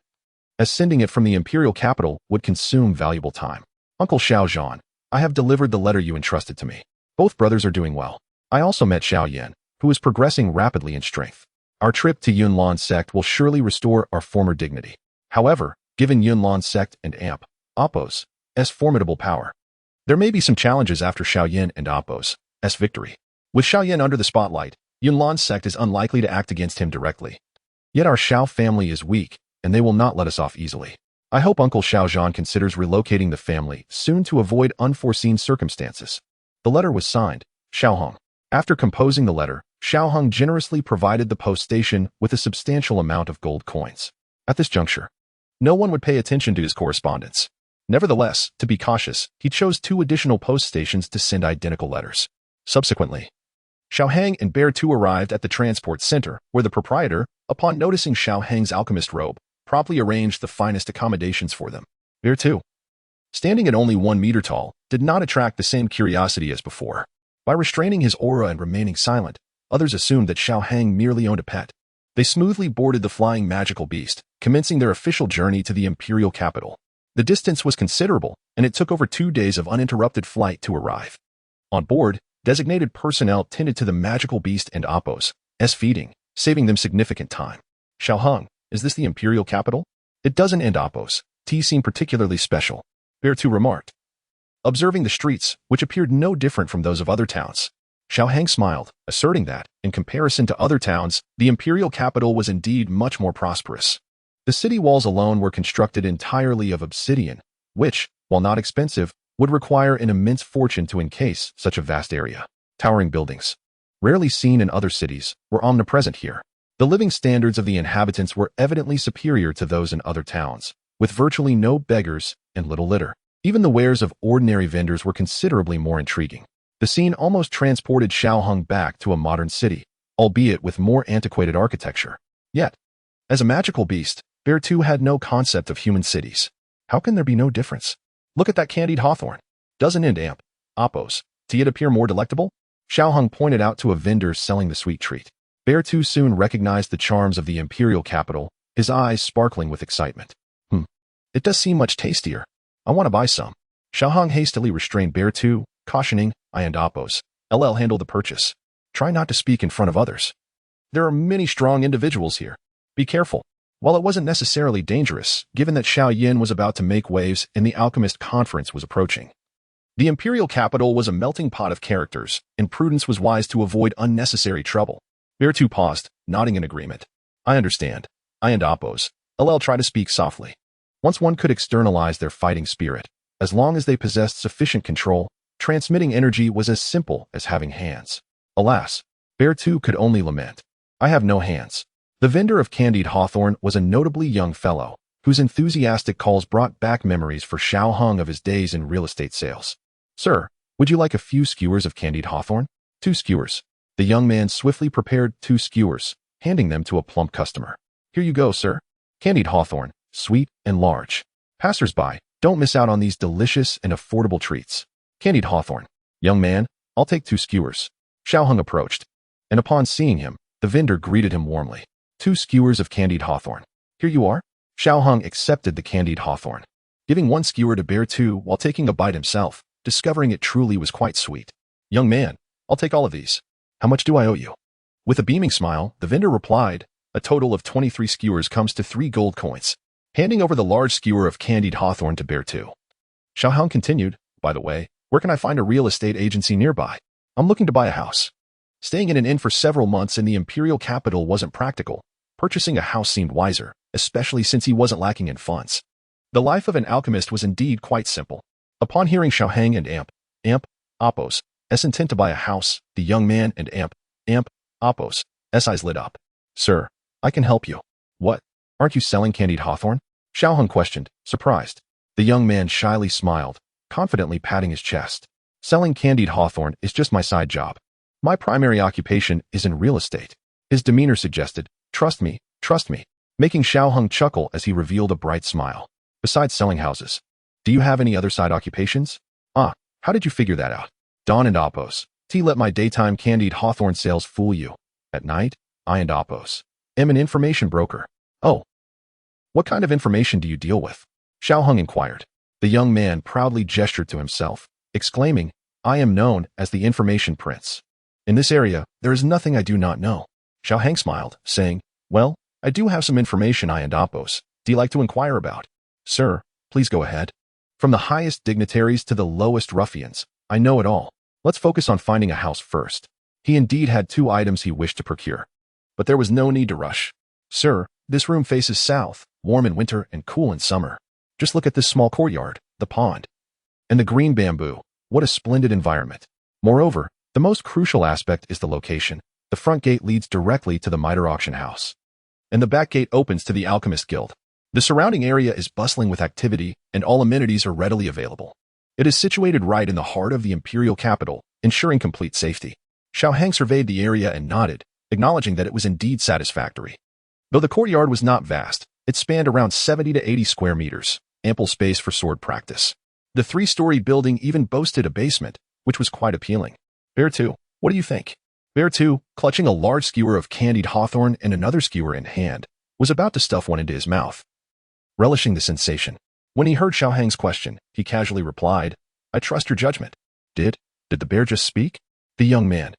as sending it from the imperial capital would consume valuable time. "Uncle Xiaozhan, I have delivered the letter you entrusted to me. Both brothers are doing well. I also met Xiao Yan, who is progressing rapidly in strength. Our trip to Yunlan sect will surely restore our former dignity. However, given Yunlan sect and Appos' formidable power, there may be some challenges after Xiao Yan and Appos' victory. With Xiao Yan under the spotlight, Yunlan sect is unlikely to act against him directly. Yet our Xiao family is weak, and they will not let us off easily. I hope Uncle Xiaozhan considers relocating the family soon to avoid unforeseen circumstances." The letter was signed, Xiaoheng. After composing the letter, Xiaoheng generously provided the post station with a substantial amount of gold coins. At this juncture, no one would pay attention to his correspondence. Nevertheless, to be cautious, he chose 2 additional post stations to send identical letters. Subsequently, Xiaoheng and Bear 2 arrived at the transport center, where the proprietor, upon noticing Xiaoheng's alchemist robe, promptly arranged the finest accommodations for them. Bear 2, standing at only 1 meter tall, did not attract the same curiosity as before. By restraining his aura and remaining silent, others assumed that Xiao Hang merely owned a pet. They smoothly boarded the flying magical beast, commencing their official journey to the imperial capital. The distance was considerable, and it took over 2 days of uninterrupted flight to arrive. On board, designated personnel tended to the magical beast and Appo's feeding, saving them significant time. Xiao Hung, is this the imperial capital? It doesn't end Appo's. Tea seemed particularly special. Beartooth remarked. Observing the streets, which appeared no different from those of other towns, Xiao Hang smiled, asserting that, in comparison to other towns, the imperial capital was indeed much more prosperous. The city walls alone were constructed entirely of obsidian, which, while not expensive, would require an immense fortune to encase such a vast area. Towering buildings, rarely seen in other cities, were omnipresent here. The living standards of the inhabitants were evidently superior to those in other towns, with virtually no beggars and little litter. Even the wares of ordinary vendors were considerably more intriguing. The scene almost transported Xiao Hung back to a modern city, albeit with more antiquated architecture. Yet, as a magical beast, Beartooth had no concept of human cities. How can there be no difference? Look at that candied hawthorn. Doesn't it Appo's tea appear more delectable? Xiao Hung pointed out to a vendor selling the sweet treat. Beartooth soon recognized the charms of the imperial capital, his eyes sparkling with excitement. It does seem much tastier. I want to buy some. Xiao Hung hastily restrained Beartooth, cautioning, I and Appo's LL handle the purchase. Try not to speak in front of others. There are many strong individuals here. Be careful. While it wasn't necessarily dangerous, given that Xiao Yin was about to make waves and the alchemist conference was approaching. The imperial capital was a melting pot of characters, and prudence was wise to avoid unnecessary trouble. Beartooth paused, nodding in agreement. I understand. I and Appo's LL try to speak softly. Once one could externalize their fighting spirit, as long as they possessed sufficient control, transmitting energy was as simple as having hands. Alas, Beartooth could only lament. I have no hands. The vendor of candied hawthorn was a notably young fellow, whose enthusiastic calls brought back memories for Xiao Hung of his days in real estate sales. Sir, would you like a few skewers of candied hawthorn? 2 skewers. The young man swiftly prepared 2 skewers, handing them to a plump customer. Here you go, sir. Candied hawthorn, sweet and large. Passers-by, don't miss out on these delicious and affordable treats. Candied hawthorn. Young man, I'll take 2 skewers. Xiao Hung approached, and upon seeing him, the vendor greeted him warmly. 2 skewers of candied hawthorn. Here you are. Xiao Hung accepted the candied hawthorn, giving 1 skewer to Beartooth while taking a bite himself, discovering it truly was quite sweet. Young man, I'll take all of these. How much do I owe you? With a beaming smile, the vendor replied, a total of 23 skewers comes to 3 gold coins, handing over the large skewer of candied hawthorn to Beartooth. Xiao Hung continued, by the way, where can I find a real estate agency nearby? I'm looking to buy a house. Staying in an inn for several months in the imperial capital wasn't practical. Purchasing a house seemed wiser, especially since he wasn't lacking in funds. The life of an alchemist was indeed quite simple. Upon hearing Xiao Hang and Appo's intent to buy a house, the young man and Appo's eyes lit up. Sir, I can help you. What? Aren't you selling candied hawthorn? Xiao Hung questioned, surprised. The young man shyly smiled, confidently patting his chest. Selling candied hawthorn is just my side job. My primary occupation is in real estate. His demeanor suggested, trust me, making Xiao Hung chuckle as he revealed a bright smile. Besides selling houses, do you have any other side occupations? How did you figure that out? Dawn and Appo's let my daytime candied hawthorn sales fool you. At night, I and Appo's am an information broker. Oh. What kind of information do you deal with? Xiao Hung inquired. The young man proudly gestured to himself, exclaiming, I am known as the information prince. In this area, there is nothing I do not know. Xiao Hang smiled, saying, well, I do have some information I and Appo's do you like to inquire about? Sir, please go ahead. From the highest dignitaries to the lowest ruffians, I know it all. Let's focus on finding a house first. He indeed had 2 items he wished to procure. But there was no need to rush. Sir, this room faces south, warm in winter and cool in summer. Just look at this small courtyard, the pond, and the green bamboo. What a splendid environment. Moreover, the most crucial aspect is the location. The front gate leads directly to the miter auction house, and the back gate opens to the Alchemist Guild. The surrounding area is bustling with activity, and all amenities are readily available. It is situated right in the heart of the imperial capital, ensuring complete safety. Xiao Hang surveyed the area and nodded, acknowledging that it was indeed satisfactory. Though the courtyard was not vast, it spanned around 70 to 80 square meters, ample space for sword practice. The 3-story building even boasted a basement, which was quite appealing. Bear 2, what do you think? Bear 2, clutching a large skewer of candied hawthorn and another skewer in hand, was about to stuff one into his mouth, relishing the sensation. When he heard Xiao Hang's question, he casually replied, I trust your judgment. Did the bear just speak? The young man,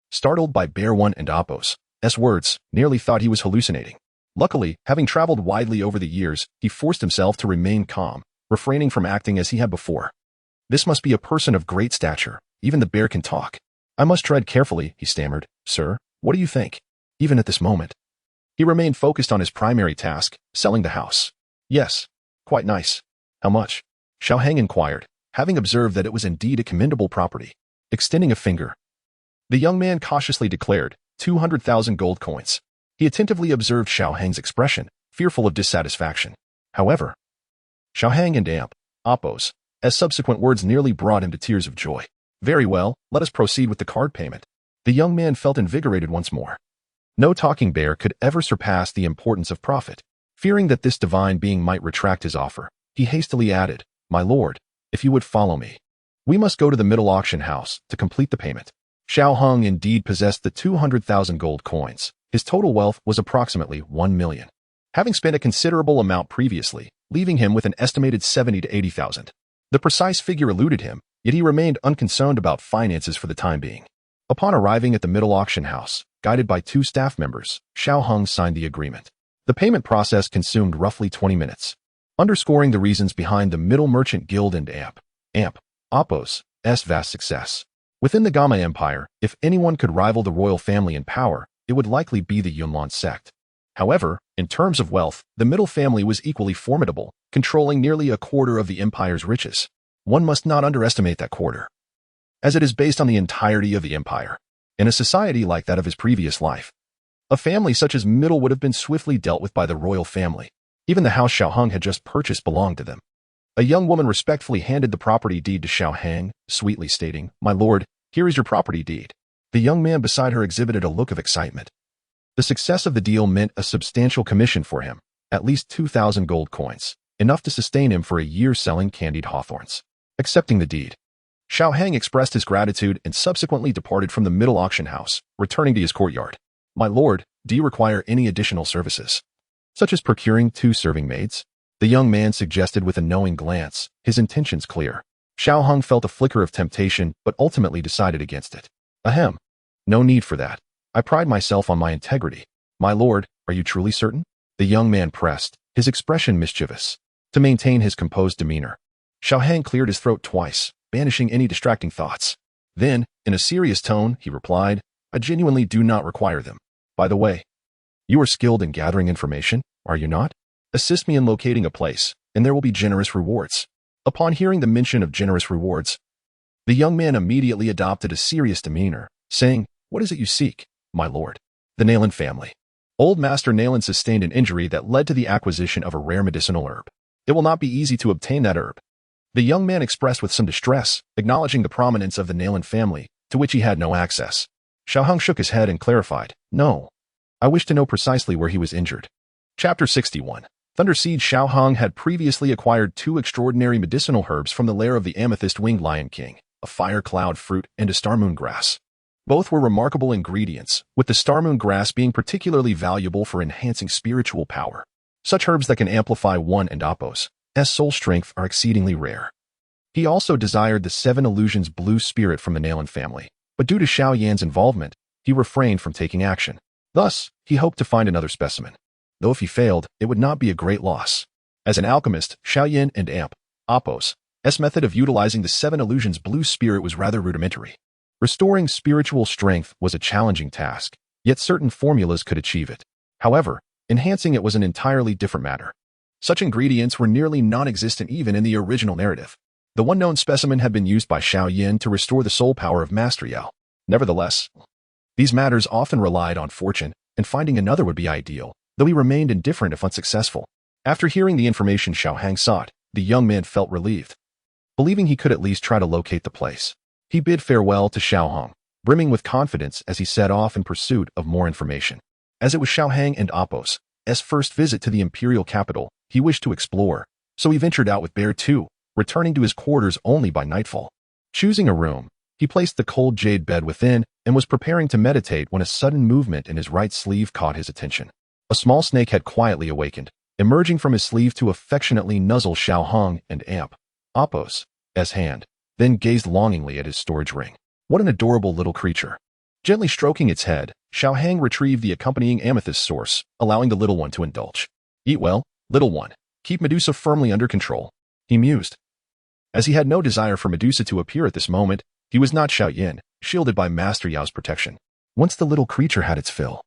startled by Bear 1 and Apos' words, nearly thought he was hallucinating. Luckily, having traveled widely over the years, he forced himself to remain calm, refraining from acting as he had before. This must be a person of great stature. Even the bear can talk. I must tread carefully, he stammered. Sir, what do you think? Even at this moment, he remained focused on his primary task, selling the house. Yes, quite nice. How much? Xiao Hang inquired, having observed that it was indeed a commendable property. Extending a finger, the young man cautiously declared, 200,000 gold coins. He attentively observed Xiao Hang's expression, fearful of dissatisfaction. However, Xiao Hang and Apos' subsequent words nearly brought him to tears of joy. Very well, let us proceed with the card payment. The young man felt invigorated once more. No talking bear could ever surpass the importance of profit. Fearing that this divine being might retract his offer, he hastily added, My lord, if you would follow me, we must go to the middle auction house to complete the payment. Xiao Hang indeed possessed the 200,000 gold coins. His total wealth was approximately 1 million, having spent a considerable amount previously, leaving him with an estimated 70 to 80,000. The precise figure eluded him, yet he remained unconcerned about finances for the time being. Upon arriving at the middle auction house, guided by 2 staff members, Xiao Hang signed the agreement. The payment process consumed roughly 20 minutes, underscoring the reasons behind the Middle Merchant Guild and Apos' vast success. Within the Gamma Empire, if anyone could rival the royal family in power, it would likely be the Yunlan sect. However, in terms of wealth, the middle family was equally formidable, controlling nearly a quarter of the empire's riches. One must not underestimate that quarter, as it is based on the entirety of the empire. In a society like that of his previous life, a family such as Middle would have been swiftly dealt with by the royal family. Even the house Xiao Hang had just purchased belonged to them. A young woman respectfully handed the property deed to Xiao Hang, sweetly stating, My lord, here is your property deed. The young man beside her exhibited a look of excitement. The success of the deal meant a substantial commission for him, at least 2,000 gold coins, enough to sustain him for a year selling candied hawthorns. Accepting the deed, Xiao Hang expressed his gratitude and subsequently departed from the middle auction house, returning to his courtyard. My lord, do you require any additional services, such as procuring 2 serving maids? The young man suggested with a knowing glance, his intentions clear. Xiao Hang felt a flicker of temptation, but ultimately decided against it. Ahem. No need for that. I pride myself on my integrity. My lord, are you truly certain? The young man pressed, his expression mischievous. To maintain his composed demeanor, Xiao Hang cleared his throat twice, banishing any distracting thoughts. Then, in a serious tone, he replied, I genuinely do not require them. By the way, you are skilled in gathering information, are you not? Assist me in locating a place, and there will be generous rewards. Upon hearing the mention of generous rewards, the young man immediately adopted a serious demeanor, saying, What is it you seek, my lord? The Nalan family. Old Master Nalan sustained an injury that led to the acquisition of a rare medicinal herb. It will not be easy to obtain that herb. The young man expressed with some distress, acknowledging the prominence of the Nalan family, to which he had no access. Xiao Hang shook his head and clarified, No. I wish to know precisely where he was injured. Chapter 61. Thunder Seed. Xiao Hang had previously acquired 2 extraordinary medicinal herbs from the lair of the amethyst-winged lion king, a fire cloud fruit and a starmoon grass. Both were remarkable ingredients, with the starmoon grass being particularly valuable for enhancing spiritual power. Such herbs that can amplify one and Apos' soul strength are exceedingly rare. He also desired the 7 illusions blue spirit from the Nalan family, but due to Xiao Yan's involvement, he refrained from taking action. Thus, he hoped to find another specimen. Though if he failed, it would not be a great loss. As an alchemist, Xiao Yan and Apos' method of utilizing the 7 illusions blue spirit was rather rudimentary. Restoring spiritual strength was a challenging task, yet certain formulas could achieve it. However, enhancing it was an entirely different matter. Such ingredients were nearly non-existent even in the original narrative. The one known specimen had been used by Xiao Yan to restore the soul power of Master Yao. Nevertheless, these matters often relied on fortune, and finding another would be ideal, though he remained indifferent if unsuccessful. After hearing the information Xiao Hang sought, the young man felt relieved. Believing he could at least try to locate the place, he bid farewell to Xiao Hang, brimming with confidence as he set off in pursuit of more information. As it was Xiao Hang and Apos' first visit to the imperial capital, he wished to explore, so he ventured out with Bear 2, returning to his quarters only by nightfall. Choosing a room, He placed the cold jade bed within and was preparing to meditate when a sudden movement in his right sleeve caught his attention. A small snake had quietly awakened, emerging from his sleeve to affectionately nuzzle Xiao Hong and amp Apos' hand, then gazed longingly at his storage ring. What an adorable little creature. Gently stroking its head, Xiao Hang retrieved the accompanying amethyst source, allowing the little one to indulge. Eat well, little one. Keep Medusa firmly under control, he mused. As he had no desire for Medusa to appear at this moment, he was not Xiao Yin, shielded by Master Yao's protection. Once the little creature had its fill,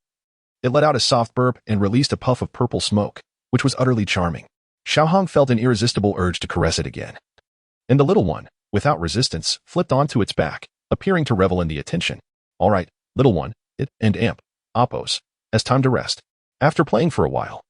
it let out a soft burp and released a puff of purple smoke, which was utterly charming. Xiao Hong felt an irresistible urge to caress it again. And the little one, without resistance, flipped onto its back, appearing to revel in the attention. All right, little one, it and amp Apos, as time to rest. After playing for a while,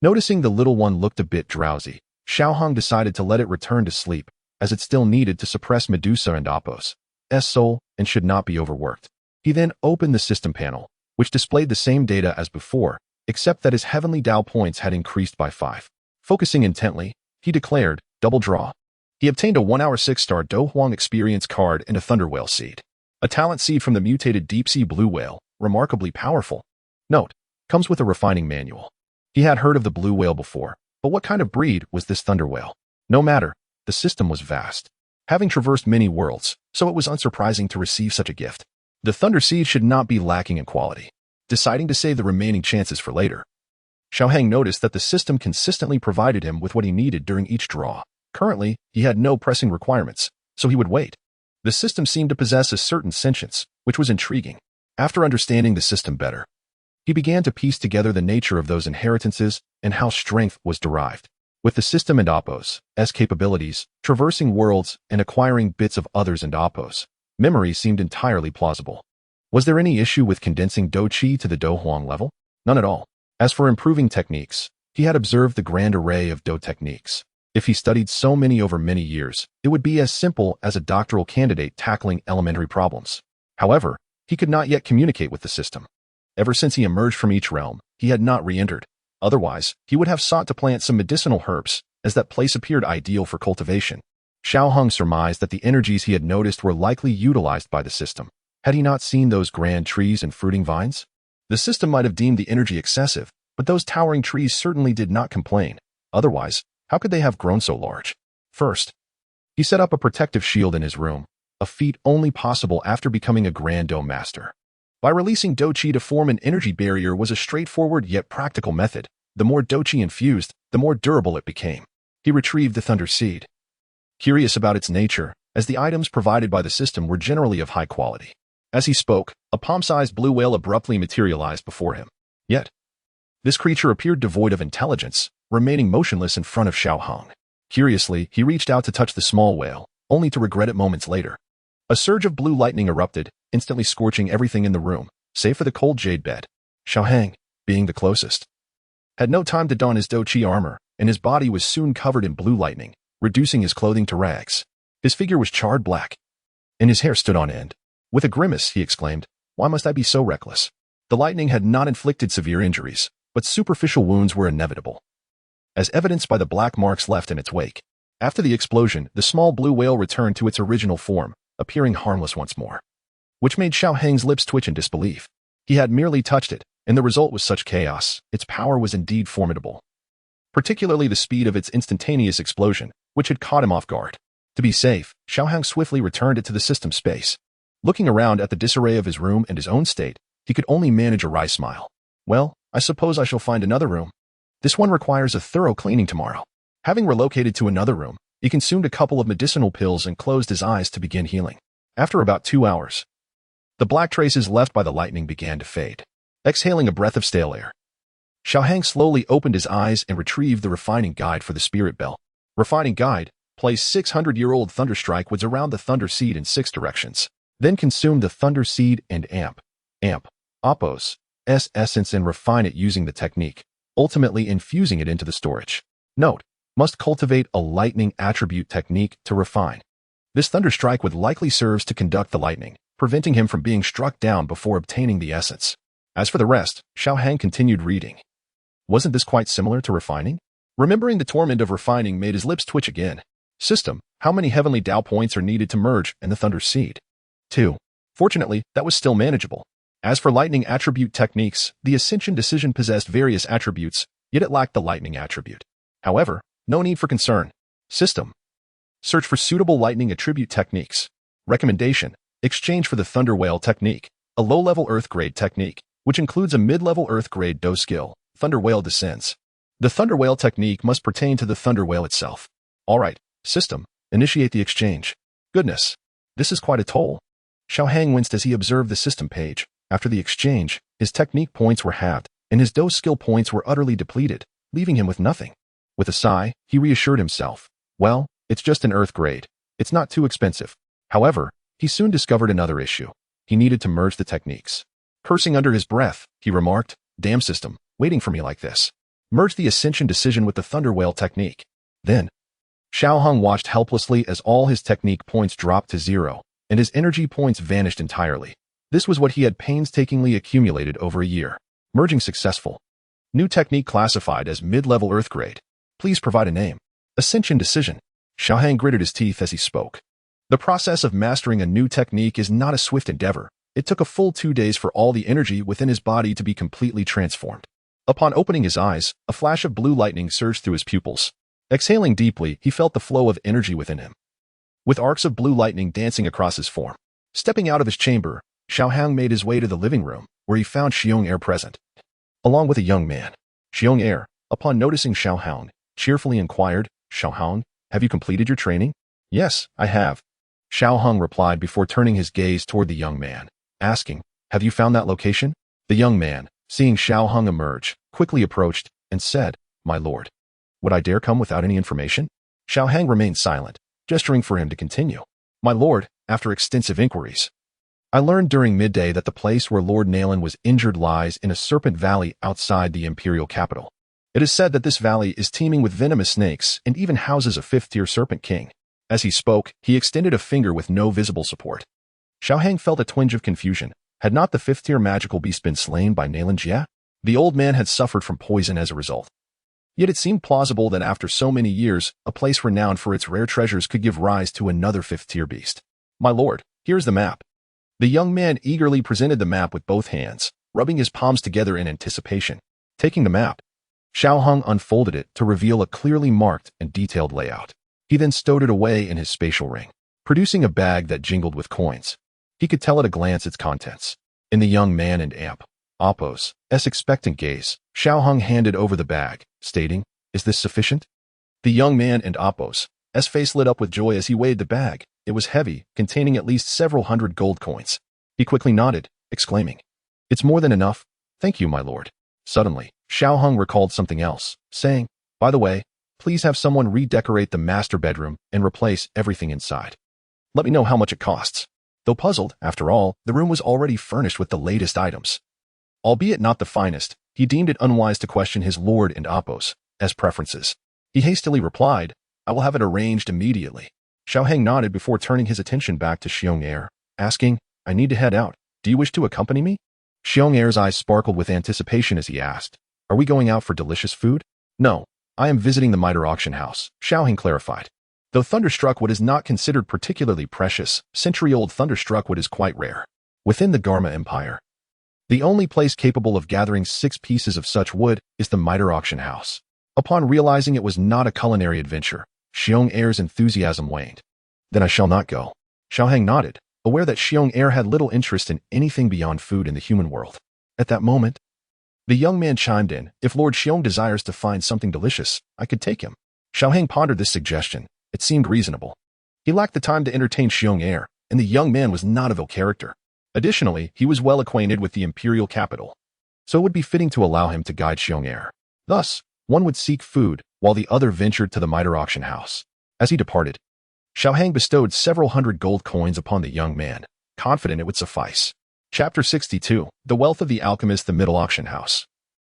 noticing the little one looked a bit drowsy, Xiao Hong decided to let it return to sleep, as it still needed to suppress Medusa and Apos' soul and should not be overworked. He then opened the system panel, which displayed the same data as before, except that his heavenly Dao points had increased by 5. Focusing intently, he declared, double draw. He obtained a 1-hour 6-star Do Huang experience card and a thunder whale seed. A talent seed from the mutated deep-sea blue whale, remarkably powerful. Note, comes with a refining manual. He had heard of the blue whale before, but what kind of breed was this thunder whale? No matter, the system was vast, having traversed many worlds, so it was unsurprising to receive such a gift. The thunder seed should not be lacking in quality. Deciding to save the remaining chances for later, Xiao Hang noticed that the system consistently provided him with what he needed during each draw. Currently, he had no pressing requirements, so he would wait. The system seemed to possess a certain sentience, which was intriguing. After understanding the system better, he began to piece together the nature of those inheritances and how strength was derived. With the system and Apos' capabilities, traversing worlds and acquiring bits of others and Apos' memory seemed entirely plausible. Was there any issue with condensing Dou Qi to the Do Huang level? None at all. As for improving techniques, he had observed the grand array of Do techniques. If he studied so many over many years, it would be as simple as a doctoral candidate tackling elementary problems. However, he could not yet communicate with the system. Ever since he emerged from each realm, he had not re-entered. Otherwise, he would have sought to plant some medicinal herbs, as that place appeared ideal for cultivation. Xiao Hong surmised that the energies he had noticed were likely utilized by the system. Had he not seen those grand trees and fruiting vines? The system might have deemed the energy excessive, but those towering trees certainly did not complain. Otherwise, how could they have grown so large? First, he set up a protective shield in his room, a feat only possible after becoming a Grand Dome Master. By releasing Dou Qi to form an energy barrier was a straightforward yet practical method. The more Dou Qi infused, the more durable it became. He retrieved the Thunder Seed, curious about its nature, as the items provided by the system were generally of high quality. As he spoke, a palm-sized blue whale abruptly materialized before him. Yet, this creature appeared devoid of intelligence, remaining motionless in front of Xiao Hong. Curiously, he reached out to touch the small whale, only to regret it moments later. A surge of blue lightning erupted, instantly scorching everything in the room, save for the cold jade bed. Xiao Hang, being the closest, had no time to don his Dou Qi armor, and his body was soon covered in blue lightning, reducing his clothing to rags. His figure was charred black, and his hair stood on end. With a grimace, he exclaimed, "Why must I be so reckless?" The lightning had not inflicted severe injuries, but superficial wounds were inevitable, as evidenced by the black marks left in its wake. After the explosion, the small blue whale returned to its original form, appearing harmless once more, which made Xiao Hang's lips twitch in disbelief. He had merely touched it, and the result was such chaos. Its power was indeed formidable, particularly the speed of its instantaneous explosion, which had caught him off guard. To be safe, Xiao Hang swiftly returned it to the system space. Looking around at the disarray of his room and his own state, he could only manage a wry smile. Well, I suppose I shall find another room. This one requires a thorough cleaning tomorrow. Having relocated to another room, he consumed a couple of medicinal pills and closed his eyes to begin healing. After about 2 hours, the black traces left by the lightning began to fade. Exhaling a breath of stale air, Xiao Hang slowly opened his eyes and retrieved the refining guide for the spirit bell. Refining guide, place 600-year-old thunder strike was around the thunder seed in 6 directions. Then consume the thunder seed and amp Apos' essence and refine it using the technique, ultimately infusing it into the storage. Note, must cultivate a lightning attribute technique to refine. This thunder strike would likely serves to conduct the lightning, preventing him from being struck down before obtaining the essence. As for the rest, Xiao Hang continued reading. Wasn't this quite similar to refining? Remembering the torment of refining made his lips twitch again. System, how many heavenly Dao points are needed to merge in the thunder seed? 2. Fortunately, that was still manageable. As for lightning attribute techniques, the Ascension decision possessed various attributes, yet it lacked the lightning attribute. However, no need for concern. System. Search for suitable lightning attribute techniques. Recommendation. Exchange for the Thunder Whale technique, a low-level Earth grade technique, which includes a mid-level Earth grade Dou skill. Thunder Whale descends. The Thunder Whale technique must pertain to the Thunder Whale itself. Alright, system. Initiate the exchange. Goodness. This is quite a toll. Xiaohang winced as he observed the system page. After the exchange, his technique points were halved, and his Dou skill points were utterly depleted, leaving him with nothing. With a sigh, he reassured himself. Well, it's just an Earth grade. It's not too expensive. However, he soon discovered another issue. He needed to merge the techniques. Cursing under his breath, he remarked, "Damn system, waiting for me like this." Merge the Ascension decision with the Thunder Whale technique. Then, Xiaohang watched helplessly as all his technique points dropped to 0, and his energy points vanished entirely. This was what he had painstakingly accumulated over a year. Merging successful. New technique classified as mid-level Earth grade. Please provide a name. Ascension decision. Xiaohang gritted his teeth as he spoke. The process of mastering a new technique is not a swift endeavor. It took a full 2 days for all the energy within his body to be completely transformed. Upon opening his eyes, a flash of blue lightning surged through his pupils. Exhaling deeply, he felt the flow of energy within him, with arcs of blue lightning dancing across his form. Stepping out of his chamber, Xiaohang made his way to the living room, where he found Xiong present, along with a young man. Xiong, upon noticing Xiaohang, cheerfully inquired, "Xiaohang, have you completed your training?" "Yes, I have," Xiaohang replied before turning his gaze toward the young man, asking, "Have you found that location?" The young man, seeing Xiaohang emerge, quickly approached and said, "My lord, would I dare come without any information?" Xiaohang remained silent, gesturing for him to continue. "My lord, after extensive inquiries, I learned during midday that the place where Lord Nalen was injured lies in a serpent valley outside the imperial capital. It is said that this valley is teeming with venomous snakes and even houses a 5th-tier serpent king." As he spoke, he extended a finger with no visible support. Xiaohang felt a twinge of confusion. Had not the 5th-tier magical beast been slain by Nalen Jia? The old man had suffered from poison as a result. Yet it seemed plausible that after so many years, a place renowned for its rare treasures could give rise to another 5th-tier beast. "My lord, here's the map." The young man eagerly presented the map with both hands, rubbing his palms together in anticipation. Taking the map, Xiaohang unfolded it to reveal a clearly marked and detailed layout. He then stowed it away in his spatial ring, producing a bag that jingled with coins. He could tell at a glance its contents. In the young man and Appo's expectant gaze, Xiaohang handed over the bag, stating, "Is this sufficient?" The young man and Appo's face lit up with joy as he weighed the bag. It was heavy, containing at least several hundred gold coins. He quickly nodded, exclaiming, "It's more than enough. Thank you, my lord." Suddenly, Xiaohang recalled something else, saying, "By the way, please have someone redecorate the master bedroom and replace everything inside. Let me know how much it costs." Though puzzled, after all, the room was already furnished with the latest items. Albeit not the finest, he deemed it unwise to question his lord and Appo's preferences. He hastily replied, "I will have it arranged immediately." Xiaohang nodded before turning his attention back to Xiong, asking, "I need to head out. Do you wish to accompany me?" Xiong's eyes sparkled with anticipation as he asked, "Are we going out for delicious food?" "No, I am visiting the miter auction house," Xiaohang clarified. Though thunderstruck wood is not considered particularly precious, century-old thunderstruck wood is quite rare. Within the Garma Empire, the only place capable of gathering 6 pieces of such wood is the miter auction house. Upon realizing it was not a culinary adventure, Xiong's enthusiasm waned. "Then I shall not go." Xiaohang nodded, aware that Xiong had little interest in anything beyond food in the human world. At that moment, the young man chimed in, "If Lord Xiong desires to find something delicious, I could take him." Xiaohang pondered this suggestion. It seemed reasonable. He lacked the time to entertain Xiong, and the young man was not of ill character. Additionally, he was well acquainted with the imperial capital, so it would be fitting to allow him to guide Xiong. Thus, one would seek food, while the other ventured to the miter auction house. As he departed, Xiaohang bestowed several hundred gold coins upon the young man, confident it would suffice. Chapter 62. The Wealth of the Alchemist. The Middle Auction House.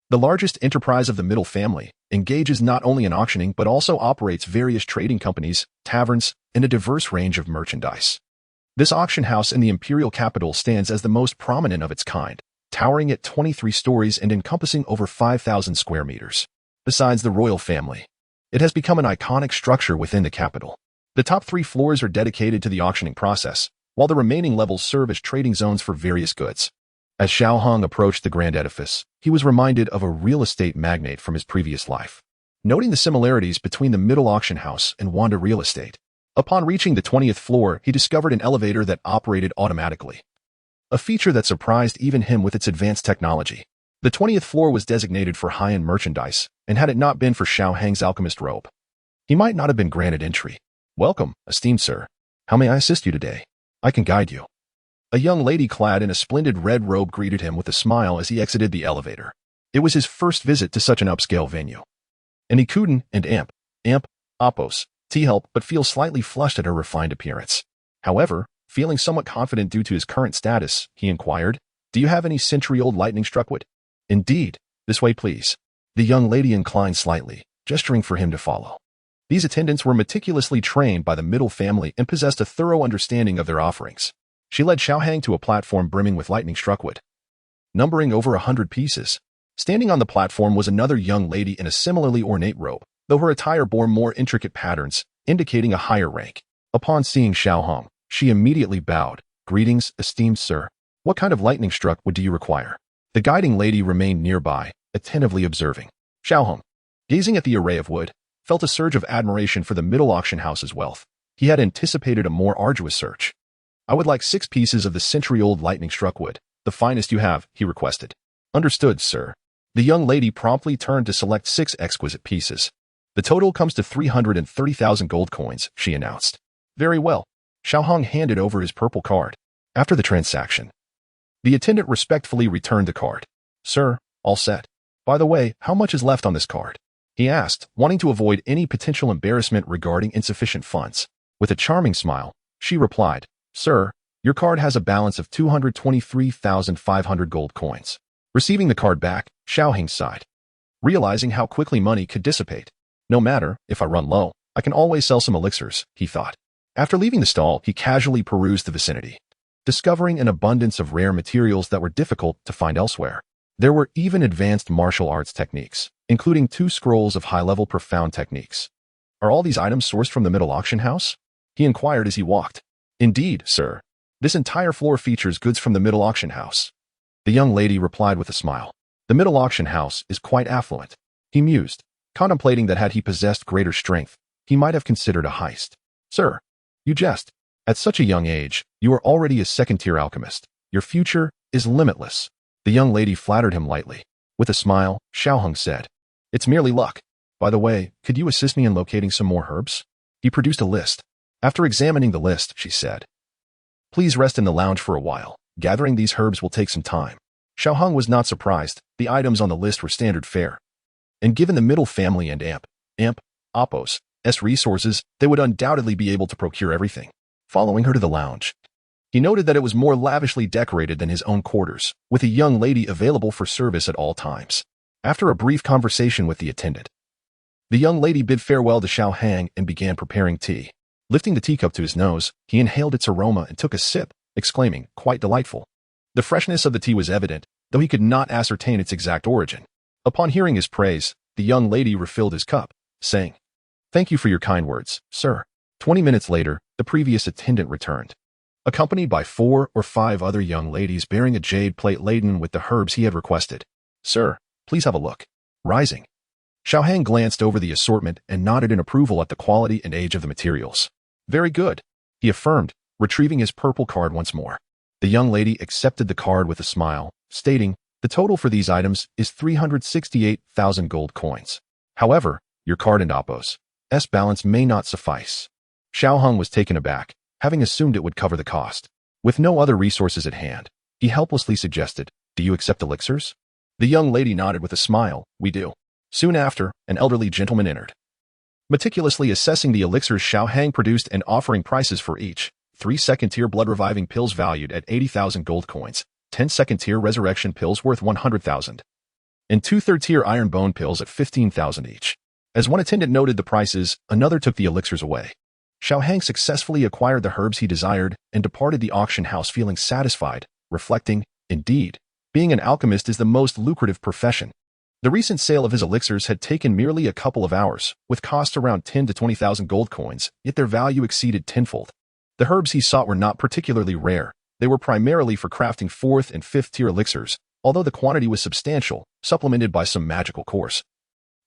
The largest enterprise of the Middle family, engages not only in auctioning but also operates various trading companies, taverns, and a diverse range of merchandise. This auction house in the imperial capital stands as the most prominent of its kind, towering at 23 stories and encompassing over 5,000 square meters. Besides the royal family, it has become an iconic structure within the capital. The top 3 floors are dedicated to the auctioning process, while the remaining levels serve as trading zones for various goods. As Xiao Hong approached the grand edifice, he was reminded of a real estate magnate from his previous life. Noting the similarities between the middle auction house and Wanda real estate, upon reaching the 20th floor, he discovered an elevator that operated automatically, a feature that surprised even him with its advanced technology. The 20th floor was designated for high-end merchandise, and had it not been for Xiao Hang's alchemist robe, he might not have been granted entry. "Welcome, esteemed sir. How may I assist you today? I can guide you." A young lady clad in a splendid red robe greeted him with a smile as he exited the elevator. It was his first visit to such an upscale venue. And he couldn't and Oppos, help but feel slightly flushed at her refined appearance. However, feeling somewhat confident due to his current status, he inquired, "Do you have any century-old lightning-struck wood?" "Indeed. This way, please." The young lady inclined slightly, gesturing for him to follow. These attendants were meticulously trained by the middle family and possessed a thorough understanding of their offerings. She led Xiao Hang to a platform brimming with lightning-struck wood, numbering over 100 pieces. Standing on the platform was another young lady in a similarly ornate robe, though her attire bore more intricate patterns, indicating a higher rank. Upon seeing Xiao Hong, she immediately bowed. "Greetings, esteemed sir. What kind of lightning-struck wood do you require?" The guiding lady remained nearby, attentively observing. Xiao Hong, gazing at the array of wood, felt a surge of admiration for the middle auction house's wealth. He had anticipated a more arduous search. "I would like 6 pieces of the century-old lightning-struck wood, the finest you have," he requested. "Understood, sir." The young lady promptly turned to select 6 exquisite pieces. "The total comes to 330,000 gold coins," she announced. "Very well." Xiao Hong handed over his purple card. After the transaction, the attendant respectfully returned the card. "Sir, all set. By the way, how much is left on this card?" he asked, wanting to avoid any potential embarrassment regarding insufficient funds. With a charming smile, she replied, "Sir, your card has a balance of 223,500 gold coins." Receiving the card back, Xiao Hang sighed, realizing how quickly money could dissipate. "No matter, if I run low, I can always sell some elixirs," he thought. After leaving the stall, he casually perused the vicinity, discovering an abundance of rare materials that were difficult to find elsewhere. There were even advanced martial arts techniques, including 2 scrolls of high-level profound techniques. "Are all these items sourced from the middle auction house?" he inquired as he walked. "Indeed, sir. This entire floor features goods from the middle auction house." The young lady replied with a smile. "The middle auction house is quite affluent," he mused, contemplating that had he possessed greater strength, he might have considered a heist. "Sir, you jest. At such a young age, you are already a second-tier alchemist. Your future is limitless." The young lady flattered him lightly. With a smile, Xiao Hong said, "It's merely luck. By the way, could you assist me in locating some more herbs?" He produced a list. After examining the list, she said, "Please rest in the lounge for a while. Gathering these herbs will take some time." Xiao Hong was not surprised. The items on the list were standard fare. And given the middle family and Oppos' resources, they would undoubtedly be able to procure everything. Following her to the lounge, he noted that it was more lavishly decorated than his own quarters, with a young lady available for service at all times. After a brief conversation with the attendant, the young lady bid farewell to Xiao Hang and began preparing tea. Lifting the teacup to his nose, he inhaled its aroma and took a sip, exclaiming, "Quite delightful." The freshness of the tea was evident, though he could not ascertain its exact origin. Upon hearing his praise, the young lady refilled his cup, saying, "Thank you for your kind words, sir." 20 minutes later, the previous attendant returned, accompanied by 4 or 5 other young ladies bearing a jade plate laden with the herbs he had requested. "Sir, please have a look." Rising, Xiao Hang glanced over the assortment and nodded in approval at the quality and age of the materials. "Very good," he affirmed, retrieving his purple card once more. The young lady accepted the card with a smile, stating, "The total for these items is 368,000 gold coins. However, your card and Oppos' balance may not suffice." Xiao Hong was taken aback, having assumed it would cover the cost. With no other resources at hand, he helplessly suggested, "Do you accept elixirs?" The young lady nodded with a smile, "We do." Soon after, an elderly gentleman entered. Meticulously assessing the elixirs, Xiao Hang produced and offering prices for each. 3 second-tier blood-reviving pills valued at 80,000 gold coins, 10 second-tier resurrection pills worth 100,000, and 2 third-tier iron bone pills at 15,000 each. As one attendant noted the prices, another took the elixirs away. Xiao Hang successfully acquired the herbs he desired and departed the auction house feeling satisfied, reflecting, "Indeed, being an alchemist is the most lucrative profession." The recent sale of his elixirs had taken merely a couple of hours, with costs around 10 to 20,000 gold coins, yet their value exceeded tenfold. The herbs he sought were not particularly rare. They were primarily for crafting 4th and 5th tier elixirs, although the quantity was substantial, supplemented by some magical cores,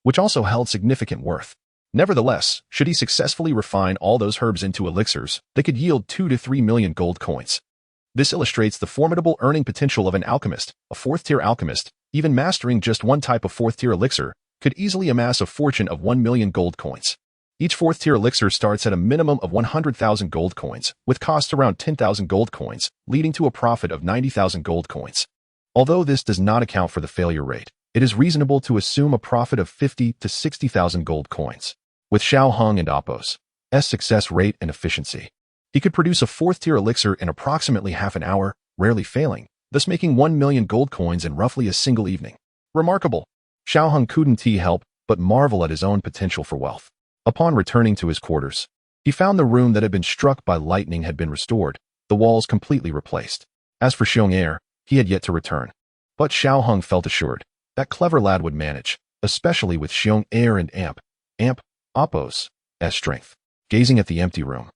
which also held significant worth. Nevertheless, should he successfully refine all those herbs into elixirs, they could yield 2 to 3 million gold coins. This illustrates the formidable earning potential of an alchemist. A 4th tier alchemist, even mastering just one type of 4th tier elixir, could easily amass a fortune of 1 million gold coins. Each 4th tier elixir starts at a minimum of 100,000 gold coins, with costs around 10,000 gold coins, leading to a profit of 90,000 gold coins. Although this does not account for the failure rate, it is reasonable to assume a profit of 50 to 60,000 gold coins. With Xiao Hong and Appo's success rate and efficiency, he could produce a 4th tier elixir in approximately half an hour, rarely failing, thus making 1 million gold coins in roughly a single evening. Remarkable. Xiao Hong couldn't help but marvel at his own potential for wealth. Upon returning to his quarters, he found the room that had been struck by lightning had been restored, the walls completely replaced. As for Xiong, he had yet to return. But Xiao Hong felt assured that clever lad would manage, especially with Xiong and Appo's strength. Gazing at the empty room,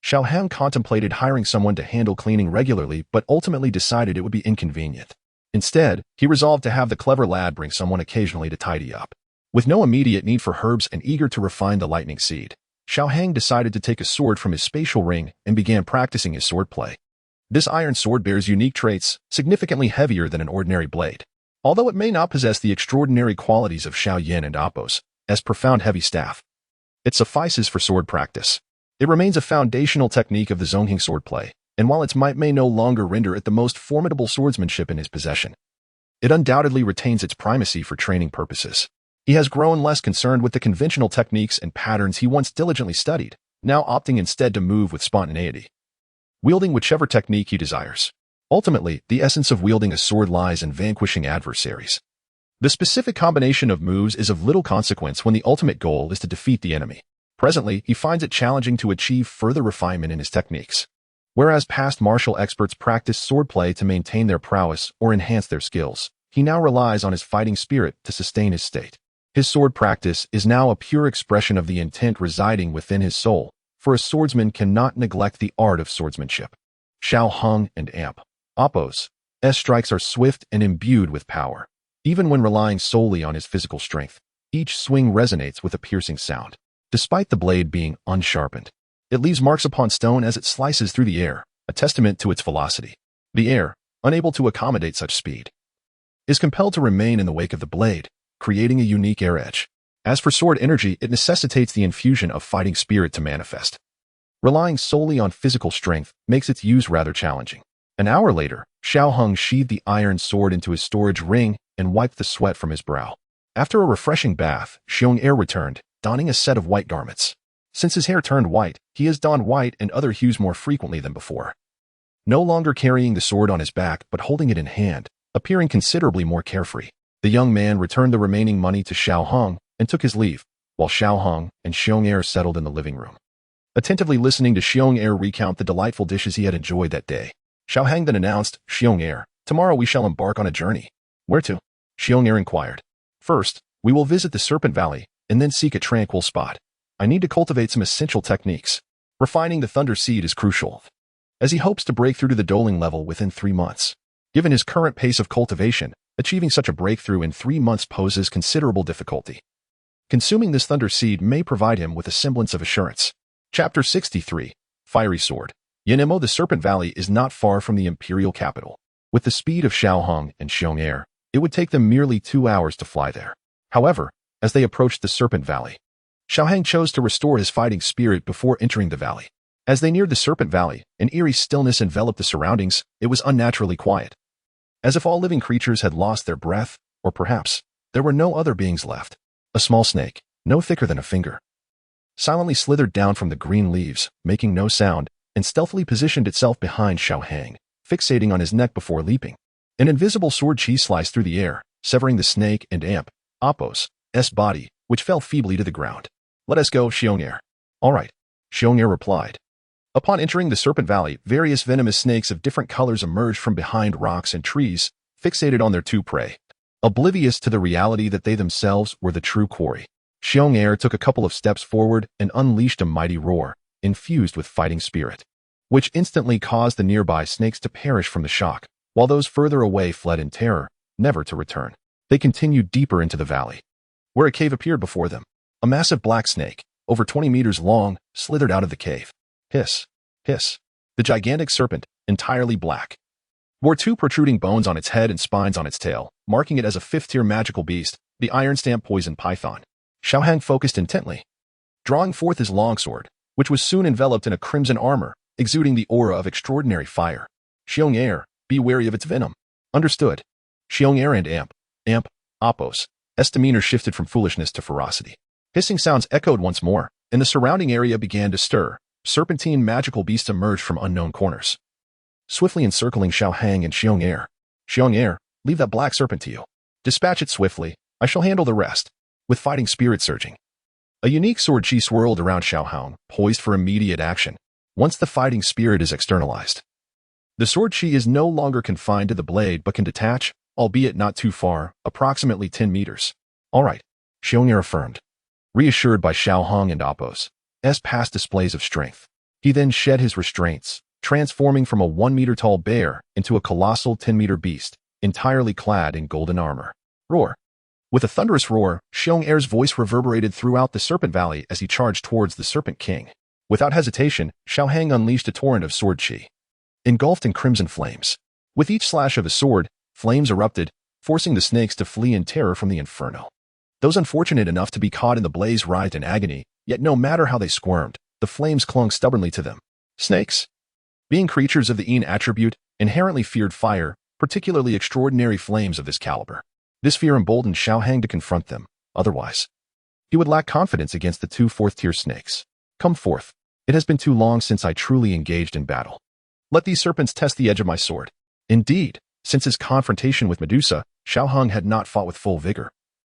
Xiao Hong contemplated hiring someone to handle cleaning regularly but ultimately decided it would be inconvenient. Instead, he resolved to have the clever lad bring someone occasionally to tidy up. With no immediate need for herbs and eager to refine the lightning seed, Xiao Hong decided to take a sword from his spatial ring and began practicing his swordplay. This iron sword bears unique traits, significantly heavier than an ordinary blade. Although it may not possess the extraordinary qualities of Xiao Yin and Appo's profound heavy staff, it suffices for sword practice. It remains a foundational technique of the Zongheng swordplay, and while its might may no longer render it the most formidable swordsmanship in his possession, it undoubtedly retains its primacy for training purposes. He has grown less concerned with the conventional techniques and patterns he once diligently studied, now opting instead to move with spontaneity, wielding whichever technique he desires. Ultimately, the essence of wielding a sword lies in vanquishing adversaries. The specific combination of moves is of little consequence when the ultimate goal is to defeat the enemy. Presently, he finds it challenging to achieve further refinement in his techniques. Whereas past martial experts practice swordplay to maintain their prowess or enhance their skills, he now relies on his fighting spirit to sustain his state. His sword practice is now a pure expression of the intent residing within his soul, for a swordsman cannot neglect the art of swordsmanship. Xiao Hong and Appo's strikes are swift and imbued with power. Even when relying solely on his physical strength, each swing resonates with a piercing sound. Despite the blade being unsharpened, it leaves marks upon stone as it slices through the air, a testament to its velocity. The air, unable to accommodate such speed, is compelled to remain in the wake of the blade, creating a unique air edge. As for sword energy, it necessitates the infusion of fighting spirit to manifest. Relying solely on physical strength makes its use rather challenging. An hour later, Xiao Hong sheathed the iron sword into his storage ring and wiped the sweat from his brow. After a refreshing bath, Xiong returned, donning a set of white garments. Since his hair turned white, he has donned white and other hues more frequently than before. No longer carrying the sword on his back but holding it in hand, appearing considerably more carefree, the young man returned the remaining money to Xiao Hong and took his leave, while Xiao Hong and Xiong settled in the living room, attentively listening to Xiong recount the delightful dishes he had enjoyed that day. Xiao Hong then announced, "Xiong, tomorrow we shall embark on a journey." "Where to?" Xiong inquired. "First, we will visit the Serpent Valley, and then seek a tranquil spot. I need to cultivate some essential techniques. Refining the Thunder Seed is crucial, as he hopes to break through to the doling level within 3 months. Given his current pace of cultivation, achieving such a breakthrough in 3 months poses considerable difficulty. Consuming this Thunder Seed may provide him with a semblance of assurance. Chapter 63. Fiery Sword. Yanemo. The Serpent Valley is not far from the imperial capital. With the speed of Xiao Hong and Xiong, it would take them merely 2 hours to fly there. However, as they approached the Serpent Valley, Xiao Hong chose to restore his fighting spirit before entering the valley. As they neared the Serpent Valley, an eerie stillness enveloped the surroundings. It was unnaturally quiet, as if all living creatures had lost their breath, or perhaps there were no other beings left. A small snake, no thicker than a finger, silently slithered down from the green leaves, making no sound, and stealthily positioned itself behind Xiao Hong, fixating on his neck before leaping. An invisible sword chi sliced through the air, severing the snake and Appo's body, which fell feebly to the ground. "Let us go, Xiong." "All right," Xiong replied. Upon entering the Serpent Valley, various venomous snakes of different colors emerged from behind rocks and trees, fixated on their two prey, oblivious to the reality that they themselves were the true quarry. Xiong took a couple of steps forward and unleashed a mighty roar, infused with fighting spirit. which instantly caused the nearby snakes to perish from the shock, while those further away fled in terror, never to return. They continued deeper into the valley, where a cave appeared before them. A massive black snake, over 20 meters long, slithered out of the cave. Hiss, hiss. The gigantic serpent, entirely black, wore 2 protruding bones on its head and spines on its tail, marking it as a 5th-tier magical beast, the iron stamp poison python. Xiaohang focused intently, drawing forth his longsword, which was soon enveloped in a crimson armor, exuding the aura of extraordinary fire. Xiong'er, be wary of its venom. Understood. Xiong'er and Amp, Oppos, demeanor shifted from foolishness to ferocity. Hissing sounds echoed once more, and the surrounding area began to stir. Serpentine magical beasts emerged from unknown corners, swiftly encircling Xiaohang and Xiong'er. Xiong'er, leave that black serpent to you. Dispatch it swiftly. I shall handle the rest. With fighting spirit surging, a unique sword chi swirled around Xiaohang, poised for immediate action. Once the fighting spirit is externalized, the sword chi is no longer confined to the blade but can detach, albeit not too far, approximately 10 meters. All right, Xiong'er affirmed, reassured by Xiaohang and Oppos' past displays of strength. He then shed his restraints, transforming from a 1-meter-tall bear into a colossal 10-meter beast, entirely clad in golden armor. Roar! With a thunderous roar, Xiong'er's voice reverberated throughout the Serpent Valley as he charged towards the Serpent King. Without hesitation, Xiaohang unleashed a torrent of sword chi, engulfed in crimson flames. With each slash of his sword, flames erupted, forcing the snakes to flee in terror from the inferno. Those unfortunate enough to be caught in the blaze writhed in agony, yet no matter how they squirmed, the flames clung stubbornly to them. Snakes, being creatures of the Yin attribute, inherently feared fire, particularly extraordinary flames of this caliber. This fear emboldened Xiaohang to confront them. Otherwise, he would lack confidence against the 2 4th-tier snakes. Come forth. It has been too long since I truly engaged in battle. Let these serpents test the edge of my sword. Indeed, since his confrontation with Medusa, Xiaohang had not fought with full vigor.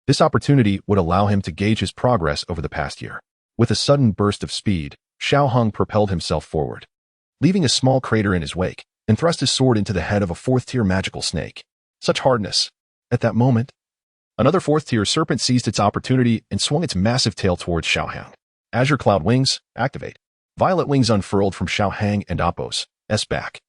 This opportunity would allow him to gauge his progress over the past year. With a sudden burst of speed, Xiaohang propelled himself forward, leaving a small crater in his wake, and thrust his sword into the head of a 4th-tier magical snake. Such hardness. At that moment, another 4th-tier serpent seized its opportunity and swung its massive tail towards Xiaohang. Azure Cloud Wings, activate. Violet wings unfurled from Xiaohang and Oppos' back,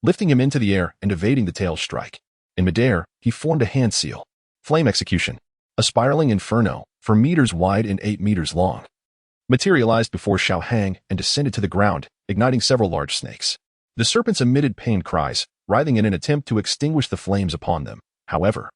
lifting him into the air and evading the tail's strike. In midair, he formed a hand seal. Flame execution. A spiraling inferno, 4 meters wide and 8 meters long, materialized before Xiaohang and descended to the ground, igniting several large snakes. The serpents emitted pained cries, writhing in an attempt to extinguish the flames upon them. However,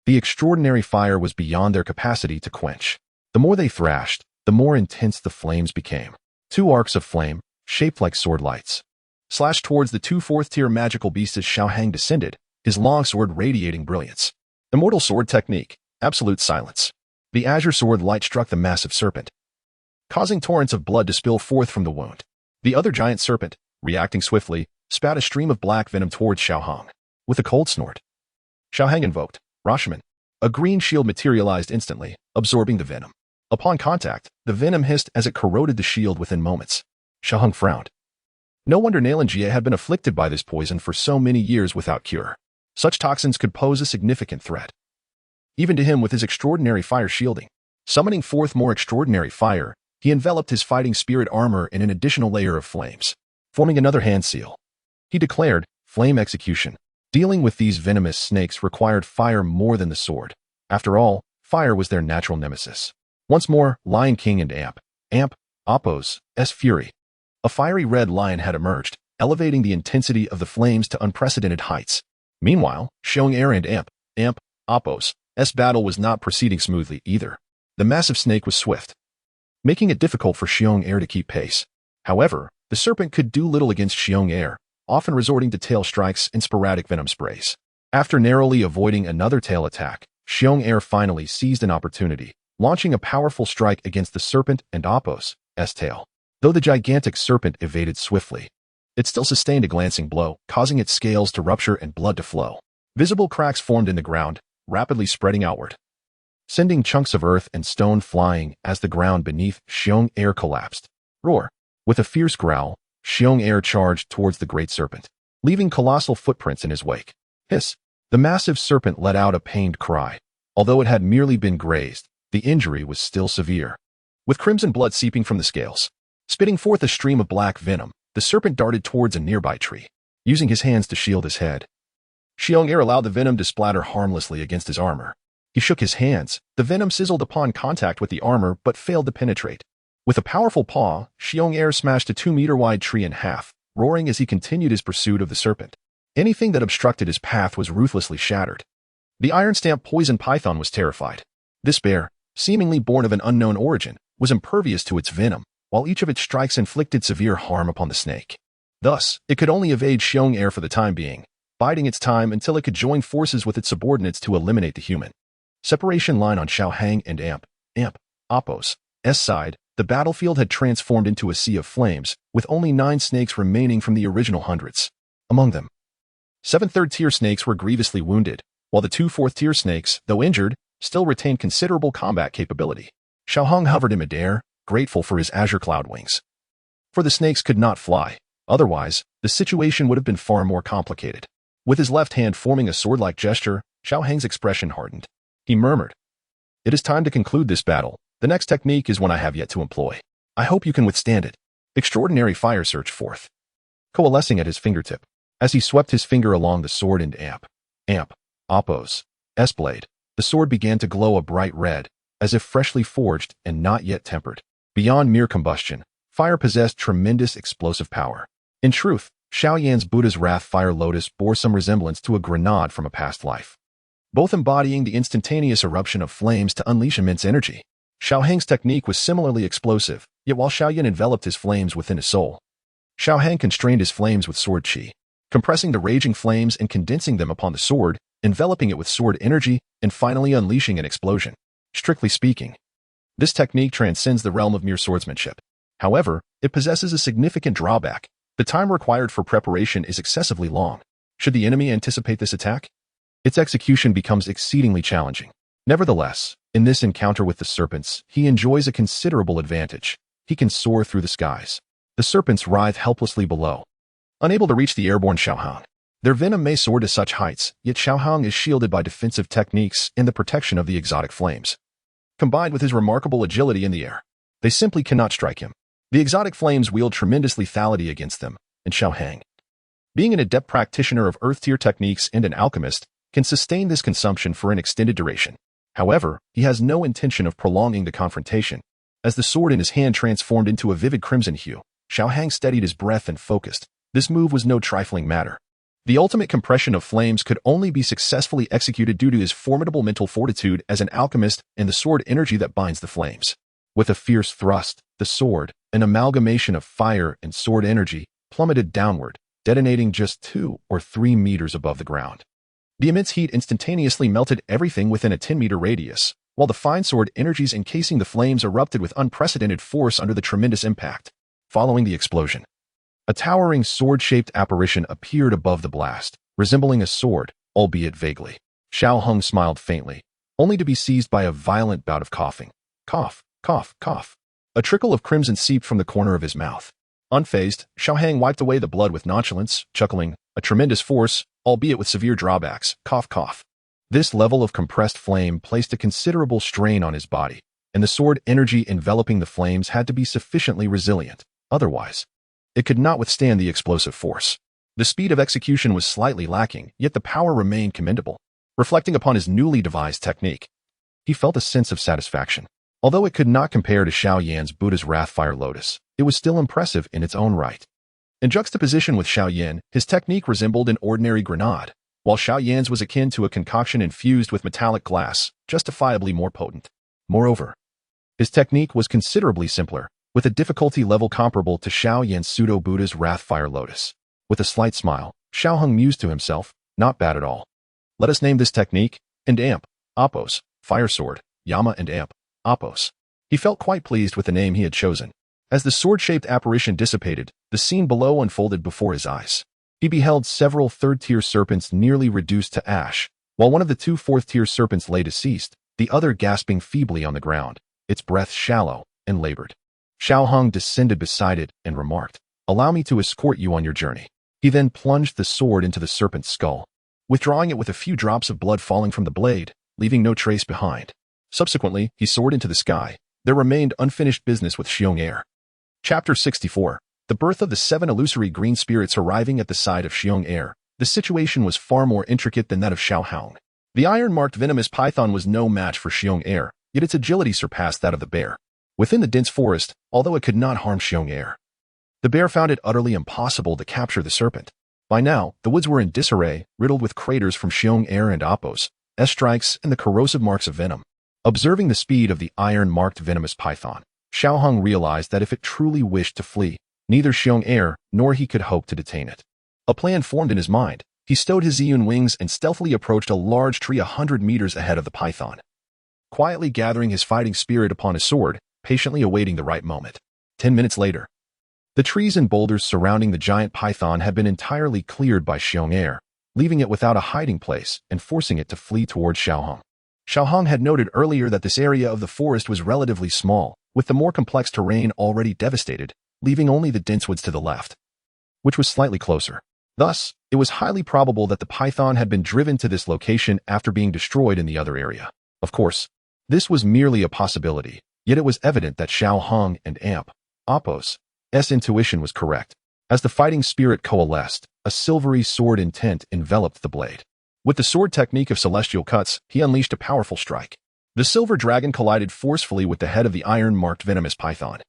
the extraordinary fire was beyond their capacity to quench. The more they thrashed, the more intense the flames became. 2 arcs of flame, shaped like sword lights, slashed towards the 2 4th-tier magical beasts as Xiaohang descended, his longsword radiating brilliance. Immortal sword technique, absolute silence. The azure sword light struck the massive serpent, causing torrents of blood to spill forth from the wound. The other giant serpent, reacting swiftly, spat a stream of black venom towards Xiaohang. With a cold snort, Xiaohang invoked Rashomon. A green shield materialized instantly, absorbing the venom. Upon contact, the venom hissed as it corroded the shield within moments. Xiaohang frowned. No wonder Nalanjie had been afflicted by this poison for so many years without cure. Such toxins could pose a significant threat, even to him with his extraordinary fire shielding. Summoning forth more extraordinary fire, he enveloped his fighting spirit armor in an additional layer of flames, forming another hand seal. He declared, Flame Execution. Dealing with these venomous snakes required fire more than the sword. After all, fire was their natural nemesis. Once more, Lion King and Amp, Oppos' fury. A fiery red lion had emerged, elevating the intensity of the flames to unprecedented heights. Meanwhile, Xiong'er and Amp, Oppos' battle was not proceeding smoothly either. The massive snake was swift, making it difficult for Xiong'er to keep pace. However, the serpent could do little against Xiong'er, often resorting to tail strikes and sporadic venom sprays. After narrowly avoiding another tail attack, Xiong'er finally seized an opportunity, launching a powerful strike against the serpent and Oppos' tail. Though the gigantic serpent evaded swiftly, it still sustained a glancing blow, causing its scales to rupture and blood to flow. Visible cracks formed in the ground, rapidly spreading outward, sending chunks of earth and stone flying as the ground beneath Xiong'er collapsed. Roar! With a fierce growl, Xiong'er charged towards the great serpent, leaving colossal footprints in his wake. Hiss! The massive serpent let out a pained cry. Although it had merely been grazed, the injury was still severe. With crimson blood seeping from the scales, spitting forth a stream of black venom, the serpent darted towards a nearby tree, using his hands to shield his head. Xiong Air allowed the venom to splatter harmlessly against his armor. He shook his hands. The venom sizzled upon contact with the armor but failed to penetrate. With a powerful paw, Xiong Air smashed a 2-meter-wide tree in half, roaring as he continued his pursuit of the serpent. Anything that obstructed his path was ruthlessly shattered. The iron-stamped poison python was terrified. This bear, seemingly born of an unknown origin, was impervious to its venom, while each of its strikes inflicted severe harm upon the snake. Thus, it could only evade Xiong Air for the time being, biding its time until it could join forces with its subordinates to eliminate the human. Separation line on Xiaohang and Appo's side. The battlefield had transformed into a sea of flames, with only 9 snakes remaining from the original hundreds. Among them, 7 third-tier snakes were grievously wounded, while the 2 fourth-tier snakes, though injured, still retained considerable combat capability. Xiaohang hovered in midair, grateful for his azure cloud wings. For the snakes could not fly. Otherwise, the situation would have been far more complicated. With his left hand forming a sword-like gesture, Xiaohang's expression hardened. He murmured, "It is time to conclude this battle. The next technique is one I have yet to employ. I hope you can withstand it." Extraordinary fire surged forth, coalescing at his fingertip. As he swept his finger along the sword and Appo's blade, the sword began to glow a bright red, as if freshly forged and not yet tempered. Beyond mere combustion, fire possessed tremendous explosive power. In truth, Xiao Yan's Buddha's Wrath Fire Lotus bore some resemblance to a grenade from a past life, both embodying the instantaneous eruption of flames to unleash immense energy. Xiaohang's technique was similarly explosive, yet while Xiao Yan enveloped his flames within his soul, Xiaohang constrained his flames with sword qi, compressing the raging flames and condensing them upon the sword, enveloping it with sword energy, and finally unleashing an explosion. Strictly speaking, this technique transcends the realm of mere swordsmanship. However, it possesses a significant drawback. The time required for preparation is excessively long. Should the enemy anticipate this attack, its execution becomes exceedingly challenging. Nevertheless, in this encounter with the serpents, he enjoys a considerable advantage. He can soar through the skies. The serpents writhe helplessly below, unable to reach the airborne Xiaohang. Their venom may soar to such heights, yet Xiaohang is shielded by defensive techniques and the protection of the exotic flames. Combined with his remarkable agility in the air, they simply cannot strike him. The exotic flames wield tremendous lethality against them, and Xiaohang, being an adept practitioner of earth-tier techniques and an alchemist, can sustain this consumption for an extended duration. However, he has no intention of prolonging the confrontation. As the sword in his hand transformed into a vivid crimson hue, Xiaohang steadied his breath and focused. This move was no trifling matter. The ultimate compression of flames could only be successfully executed due to his formidable mental fortitude as an alchemist and the sword energy that binds the flames. With a fierce thrust, the sword, an amalgamation of fire and sword energy, plummeted downward, detonating just 2 or 3 meters above the ground. The immense heat instantaneously melted everything within a 10-meter radius, while the fine sword energies encasing the flames erupted with unprecedented force under the tremendous impact. Following the explosion, a towering sword-shaped apparition appeared above the blast, resembling a sword, albeit vaguely. Xiaohang smiled faintly, only to be seized by a violent bout of coughing. Cough, cough, cough. A trickle of crimson seeped from the corner of his mouth. Unfazed, Xiaohang wiped away the blood with nonchalance, chuckling, "A tremendous force, albeit with severe drawbacks, cough, cough." This level of compressed flame placed a considerable strain on his body, and the sword energy enveloping the flames had to be sufficiently resilient. Otherwise, it could not withstand the explosive force. The speed of execution was slightly lacking, yet the power remained commendable. Reflecting upon his newly devised technique, he felt a sense of satisfaction. Although it could not compare to Xiao Yan's Buddha's Wrath Fire Lotus, it was still impressive in its own right. In juxtaposition with Xiao Yan, his technique resembled an ordinary grenade, while Xiao Yan's was akin to a concoction infused with metallic glass, justifiably more potent. Moreover, his technique was considerably simpler, with a difficulty level comparable to Xiao Yan's Pseudo-Buddha's Wrath Fire Lotus. With a slight smile, Xiaohang mused to himself, "Not bad at all. Let us name this technique, and Appo's Fire Sword, Yama and Appo's." He felt quite pleased with the name he had chosen. As the sword-shaped apparition dissipated, the scene below unfolded before his eyes. He beheld several third-tier serpents nearly reduced to ash, while one of the 2 fourth-tier serpents lay deceased, the other gasping feebly on the ground, its breath shallow and labored. Xiaohang descended beside it and remarked, "Allow me to escort you on your journey." He then plunged the sword into the serpent's skull, withdrawing it with a few drops of blood falling from the blade, leaving no trace behind. Subsequently, he soared into the sky. There remained unfinished business with Xiong Air. Chapter 64. The The birth of the 7 illusory green spirits arriving at the side of Xiong Air, the situation was far more intricate than that of Xiao Hong. The iron-marked venomous python was no match for Xiong Air, yet its agility surpassed that of the bear. Within the dense forest, although it could not harm Xiong Air, the bear found it utterly impossible to capture the serpent. By now, the woods were in disarray, riddled with craters from Xiong Air and Appo's strikes and the corrosive marks of venom. Observing the speed of the iron-marked venomous python, Xiao Hong realized that if it truly wished to flee, neither Xiong Air nor he could hope to detain it. A plan formed in his mind. He stowed his Ziyun wings and stealthily approached a large tree 100 meters ahead of the python, quietly gathering his fighting spirit upon his sword, patiently awaiting the right moment. 10 minutes later, the trees and boulders surrounding the giant python had been entirely cleared by Xiong Air, leaving it without a hiding place and forcing it to flee towards Xiao Hong. Xiao Hong had noted earlier that this area of the forest was relatively small, with the more complex terrain already devastated, leaving only the dense woods to the left, which was slightly closer. Thus, it was highly probable that the python had been driven to this location after being destroyed in the other area. Of course, this was merely a possibility, yet it was evident that Xiao Hong and Appo's intuition was correct. As the fighting spirit coalesced, a silvery sword intent enveloped the blade. With the sword technique of celestial cuts, he unleashed a powerful strike. The silver dragon collided forcefully with the head of the iron-marked venomous python,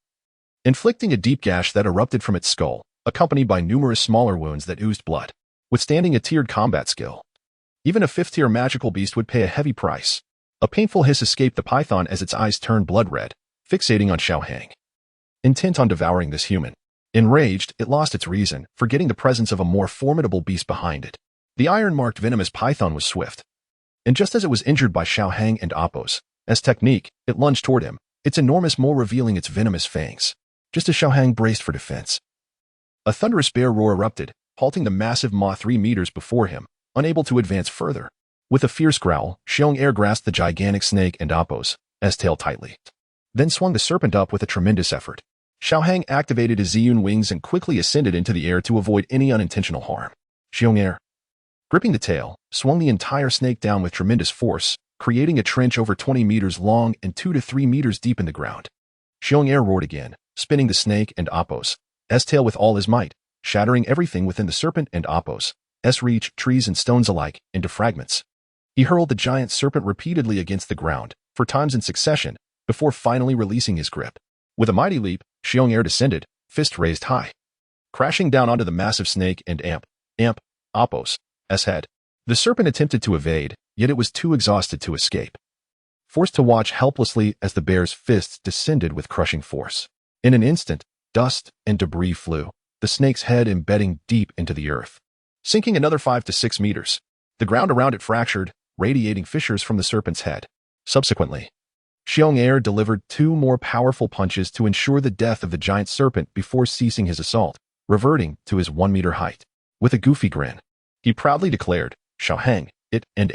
inflicting a deep gash that erupted from its skull, accompanied by numerous smaller wounds that oozed blood. Withstanding a tiered combat skill, even a 5th-tier magical beast would pay a heavy price. A painful hiss escaped the python as its eyes turned blood red, fixating on Xiao Hang, intent on devouring this human. Enraged, it lost its reason, forgetting the presence of a more formidable beast behind it. The iron-marked venomous python was swift, and just as it was injured by Xiao Hang and Appo's technique, it lunged toward him, its enormous maw revealing its venomous fangs. Just as Xiao Hang braced for defense, a thunderous bear roar erupted, halting the massive maw 3 meters before him, unable to advance further. With a fierce growl, Xiong Air grasped the gigantic snake and Appo's tail tightly, then swung the serpent up with a tremendous effort. Xiao Hang activated his Ziyun wings and quickly ascended into the air to avoid any unintentional harm. Xiong Air, gripping the tail, swung the entire snake down with tremendous force, creating a trench over 20 meters long and 2 to 3 meters deep in the ground. Xiong Air roared again, spinning the snake and Appo's tail with all his might, shattering everything within the serpent and Appo's reach, trees and stones alike, into fragments. He hurled the giant serpent repeatedly against the ground, 4 times in succession, before finally releasing his grip. With a mighty leap, Xiong Air descended, fist raised high, crashing down onto the massive snake and Appo's head. The serpent attempted to evade, yet it was too exhausted to escape, forced to watch helplessly as the bear's fists descended with crushing force. In an instant, dust and debris flew, the snake's head embedding deep into the earth, sinking another 5 to 6 meters. The ground around it fractured, radiating fissures from the serpent's head. Subsequently, Xiong Air delivered 2 more powerful punches to ensure the death of the giant serpent before ceasing his assault, reverting to his 1-meter height. With a goofy grin, he proudly declared, "Xiao Hang, it and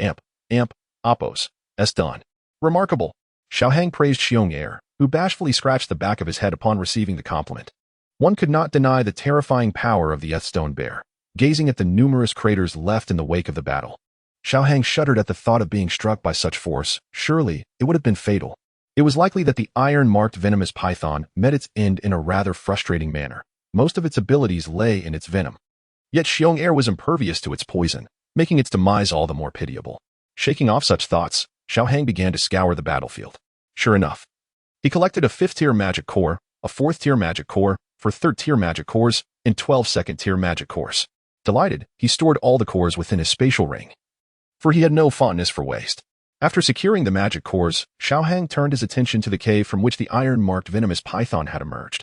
Appo's done." Remarkable. Xiao Hang praised Xiong Air, who bashfully scratched the back of his head upon receiving the compliment. One could not deny the terrifying power of the stone bear, gazing at the numerous craters left in the wake of the battle. Xiao Hang shuddered at the thought of being struck by such force. Surely, it would have been fatal. It was likely that the iron-marked venomous python met its end in a rather frustrating manner. Most of its abilities lay in its venom. Yet Xiong Air was impervious to its poison, making its demise all the more pitiable. Shaking off such thoughts, Xiao Hang began to scour the battlefield. Sure enough, he collected a 5th-tier magic core, a 4th-tier magic core, 4 3rd-tier magic cores, and 12 2nd-tier magic cores. Delighted, he stored all the cores within his spatial ring, for he had no fondness for waste. After securing the magic cores, Xiao Hang turned his attention to the cave from which the iron-marked venomous python had emerged.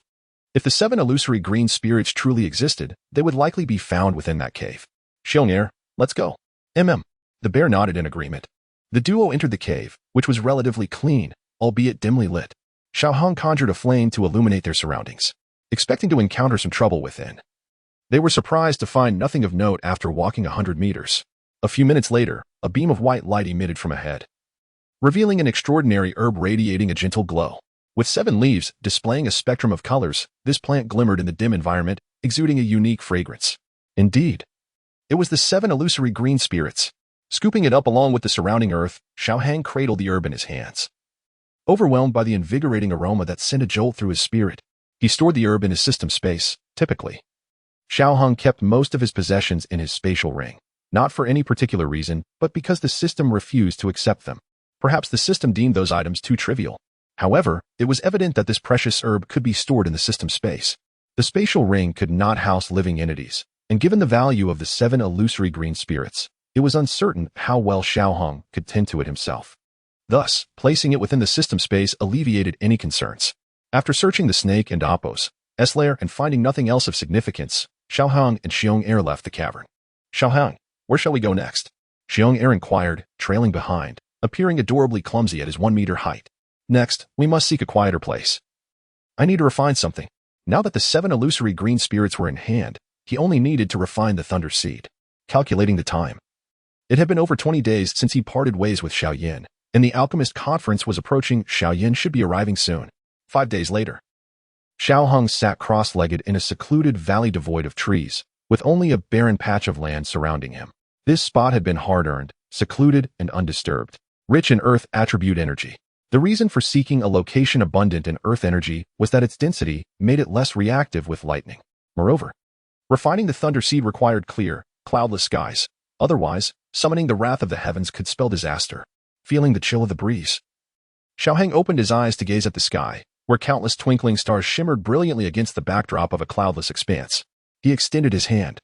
If the 7 illusory green spirits truly existed, they would likely be found within that cave. Xiong Air, let's go. The bear nodded in agreement. The duo entered the cave, which was relatively clean, albeit dimly lit. Xiao Hang conjured a flame to illuminate their surroundings, expecting to encounter some trouble within. They were surprised to find nothing of note after walking 100 meters. A few minutes later, a beam of white light emitted from ahead, revealing an extraordinary herb radiating a gentle glow. With 7 leaves displaying a spectrum of colors, this plant glimmered in the dim environment, exuding a unique fragrance. Indeed, it was the 7 illusory green spirits. Scooping it up along with the surrounding earth, Xiao Hang cradled the herb in his hands, overwhelmed by the invigorating aroma that sent a jolt through his spirit. He stored the herb in his system space, typically. Xiao Hong kept most of his possessions in his spatial ring, not for any particular reason, but because the system refused to accept them. Perhaps the system deemed those items too trivial. However, it was evident that this precious herb could be stored in the system space. The spatial ring could not house living entities, and given the value of the 7 illusory green spirits, it was uncertain how well Xiao Hong could tend to it himself. Thus, placing it within the system space alleviated any concerns. After searching the snake and Appo's lair and finding nothing else of significance, Xiao Hong and Xiong Er left the cavern. Xiao Hong, where shall we go next? Xiong Er inquired, trailing behind, appearing adorably clumsy at his 1-meter height. Next, we must seek a quieter place. I need to refine something. Now that the 7 illusory green spirits were in hand, he only needed to refine the thunder seed. Calculating the time. It had been over 20 days since he parted ways with Xiao Yin, and the alchemist conference was approaching. Xiao Yin should be arriving soon. 5 days later. Xiao Hong sat cross-legged in a secluded valley devoid of trees, with only a barren patch of land surrounding him. This spot had been hard-earned, secluded, and undisturbed, rich in earth attribute energy. The reason for seeking a location abundant in earth energy was that its density made it less reactive with lightning. Moreover, refining the thunder seed required clear, cloudless skies. Otherwise, summoning the wrath of the heavens could spell disaster. Feeling the chill of the breeze, Xiao Heng opened his eyes to gaze at the sky, where countless twinkling stars shimmered brilliantly against the backdrop of a cloudless expanse. He extended his hand,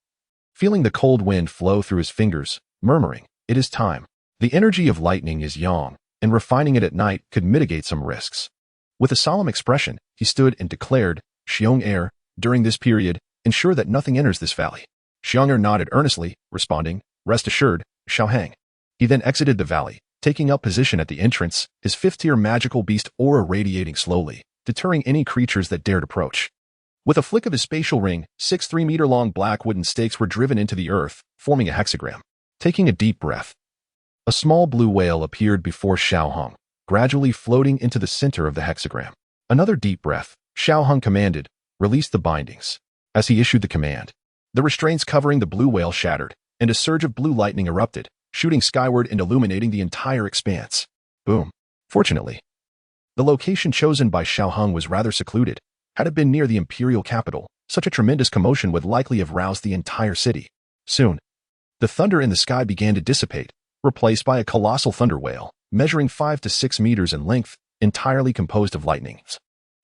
feeling the cold wind flow through his fingers, murmuring, "It is time." The energy of lightning is yang, and refining it at night could mitigate some risks. With a solemn expression, he stood and declared, "Xiong Er, during this period, ensure that nothing enters this valley." Xiong Er nodded earnestly, responding, "Rest assured, Xiao Heng." He then exited the valley, taking up position at the entrance, his 5th-tier magical beast aura radiating slowly, deterring any creatures that dared approach. With a flick of his spatial ring, 6 3-meter-long black wooden stakes were driven into the earth, forming a hexagram. Taking a deep breath, a small blue whale appeared before Xiao Hong, gradually floating into the center of the hexagram. Another deep breath, Xiao Hong commanded, "Release the bindings." As he issued the command, the restraints covering the blue whale shattered, and a surge of blue lightning erupted, shooting skyward and illuminating the entire expanse. Boom. Fortunately, the location chosen by Xiao Hong was rather secluded. Had it been near the imperial capital, such a tremendous commotion would likely have roused the entire city. Soon, the thunder in the sky began to dissipate, replaced by a colossal thunder whale, measuring 5 to 6 meters in length, entirely composed of lightnings.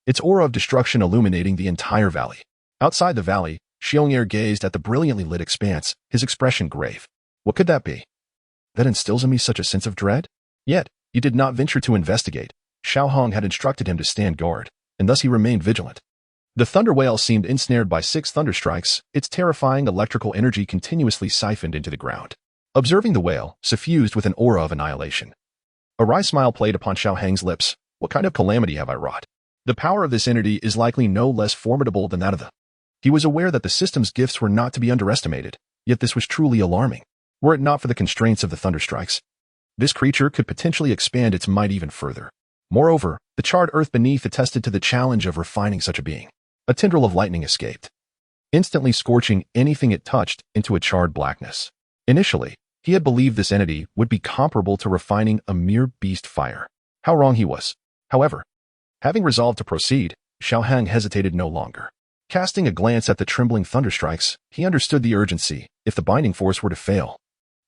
Its aura of destruction illuminating the entire valley. Outside the valley, Xiong Er gazed at the brilliantly lit expanse, his expression grave. What could that be? That instills in me such a sense of dread? Yet, he did not venture to investigate. Xiao Hong had instructed him to stand guard, and thus he remained vigilant. The thunder whale seemed ensnared by 6 thunderstrikes, its terrifying electrical energy continuously siphoned into the ground. Observing the whale, suffused with an aura of annihilation, a wry smile played upon Xiao Heng's lips. What kind of calamity have I wrought? The power of this entity is likely no less formidable than that of the... He was aware that the system's gifts were not to be underestimated, yet this was truly alarming. Were it not for the constraints of the thunderstrikes, this creature could potentially expand its might even further. Moreover, the charred earth beneath attested to the challenge of refining such a being. A tendril of lightning escaped, instantly scorching anything it touched into a charred blackness. Initially, he had believed this entity would be comparable to refining a mere beast fire. How wrong he was. However, having resolved to proceed, Xiao Heng hesitated no longer. Casting a glance at the trembling thunderstrikes, he understood the urgency. If the binding force were to fail,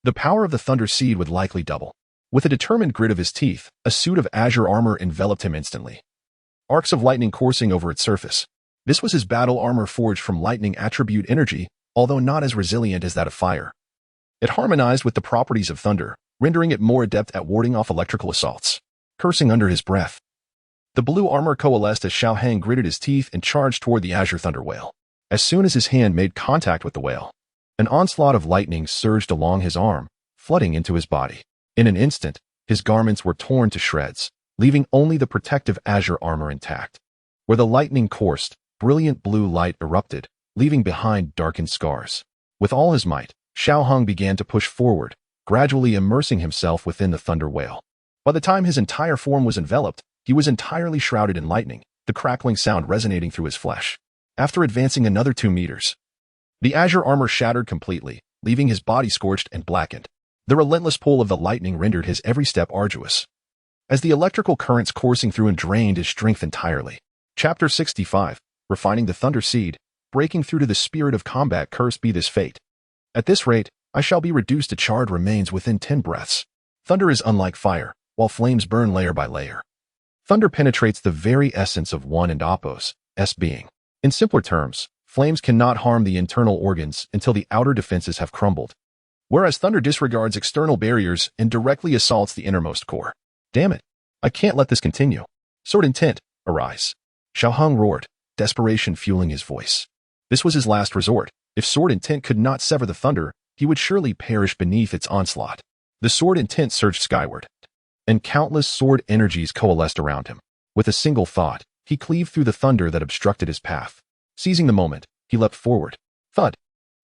the power of the thunder seed would likely double. With a determined grit of his teeth, a suit of azure armor enveloped him instantly. Arcs of lightning coursing over its surface. This was his battle armor forged from lightning attribute energy, although not as resilient as that of fire. It harmonized with the properties of thunder, rendering it more adept at warding off electrical assaults. Cursing under his breath, the blue armor coalesced as Xiao Heng gritted his teeth and charged toward the azure thunder whale. As soon as his hand made contact with the whale, an onslaught of lightning surged along his arm, flooding into his body. In an instant, his garments were torn to shreds, leaving only the protective azure armor intact. Where the lightning coursed, brilliant blue light erupted, leaving behind darkened scars. With all his might, Xiao Hong began to push forward, gradually immersing himself within the thunder whale. By the time his entire form was enveloped, he was entirely shrouded in lightning, the crackling sound resonating through his flesh. After advancing another 2 meters, the azure armor shattered completely, leaving his body scorched and blackened. The relentless pull of the lightning rendered his every step arduous, as the electrical currents coursing through and drained his strength entirely. Chapter 65. refining the thunder seed, breaking through to the spirit of combat. Cursed be this fate. At this rate, I shall be reduced to charred remains within 10 breaths. Thunder is unlike fire, while flames burn layer by layer. Thunder penetrates the very essence of one and Apos, being. In simpler terms, flames cannot harm the internal organs until the outer defenses have crumbled, whereas thunder disregards external barriers and directly assaults the innermost core. Damn it! I can't let this continue. Sword intent, arise. Xiaoheng roared, desperation fueling his voice. This was his last resort. If sword intent could not sever the thunder, he would surely perish beneath its onslaught. The sword intent surged skyward, and countless sword energies coalesced around him. With a single thought, he cleaved through the thunder that obstructed his path. Seizing the moment, he leapt forward. Thud!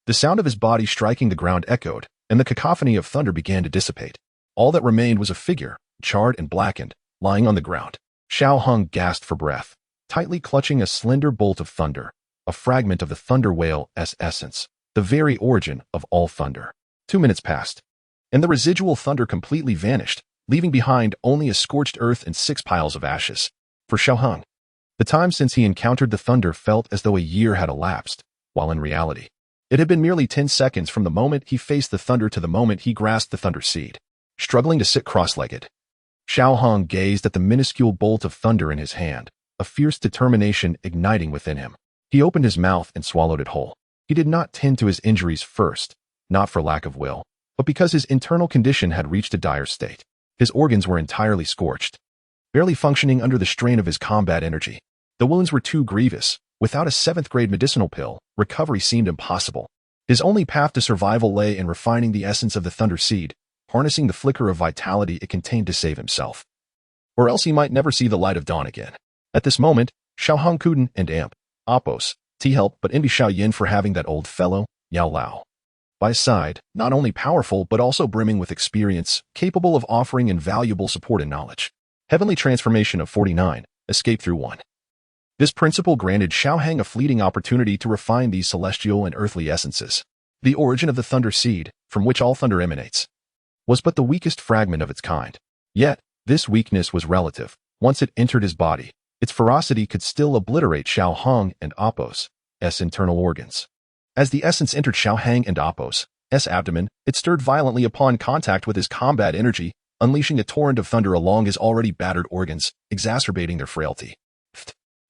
The sound of his body striking the ground echoed, and the cacophony of thunder began to dissipate. All that remained was a figure, charred and blackened, lying on the ground. Xiaoheng gasped for breath, tightly clutching a slender bolt of thunder, a fragment of the thunder whale's essence, the very origin of all thunder. 2 minutes passed, and the residual thunder completely vanished, leaving behind only a scorched earth and 6 piles of ashes. For Xiaoheng, the time since he encountered the thunder felt as though a year had elapsed, while in reality, it had been merely 10 seconds from the moment he faced the thunder to the moment he grasped the thunder seed. Struggling to sit cross-legged, Xiaoheng gazed at the minuscule bolt of thunder in his hand, a fierce determination igniting within him. He opened his mouth and swallowed it whole. He did not tend to his injuries first, not for lack of will, but because his internal condition had reached a dire state. His organs were entirely scorched, barely functioning under the strain of his combat energy. The wounds were too grievous. Without a 7th-grade medicinal pill, recovery seemed impossible. His only path to survival lay in refining the essence of the thunder seed, harnessing the flicker of vitality it contained to save himself. Or else he might never see the light of dawn again. At this moment, Xiaoheng couldn't and Apos, help but envy Xiao Yin for having that old fellow, Yao Lao, by his side, not only powerful but also brimming with experience, capable of offering invaluable support and knowledge. Heavenly transformation of 49, escape through 1. This principle granted Xiaoheng a fleeting opportunity to refine these celestial and earthly essences. The origin of the thunder seed, from which all thunder emanates, was but the weakest fragment of its kind. Yet, this weakness was relative. Once it entered his body, its ferocity could still obliterate Xiaoheng and Apos' internal organs. As the essence entered Xiaoheng and Apos' abdomen, it stirred violently upon contact with his combat energy, unleashing a torrent of thunder along his already battered organs, exacerbating their frailty.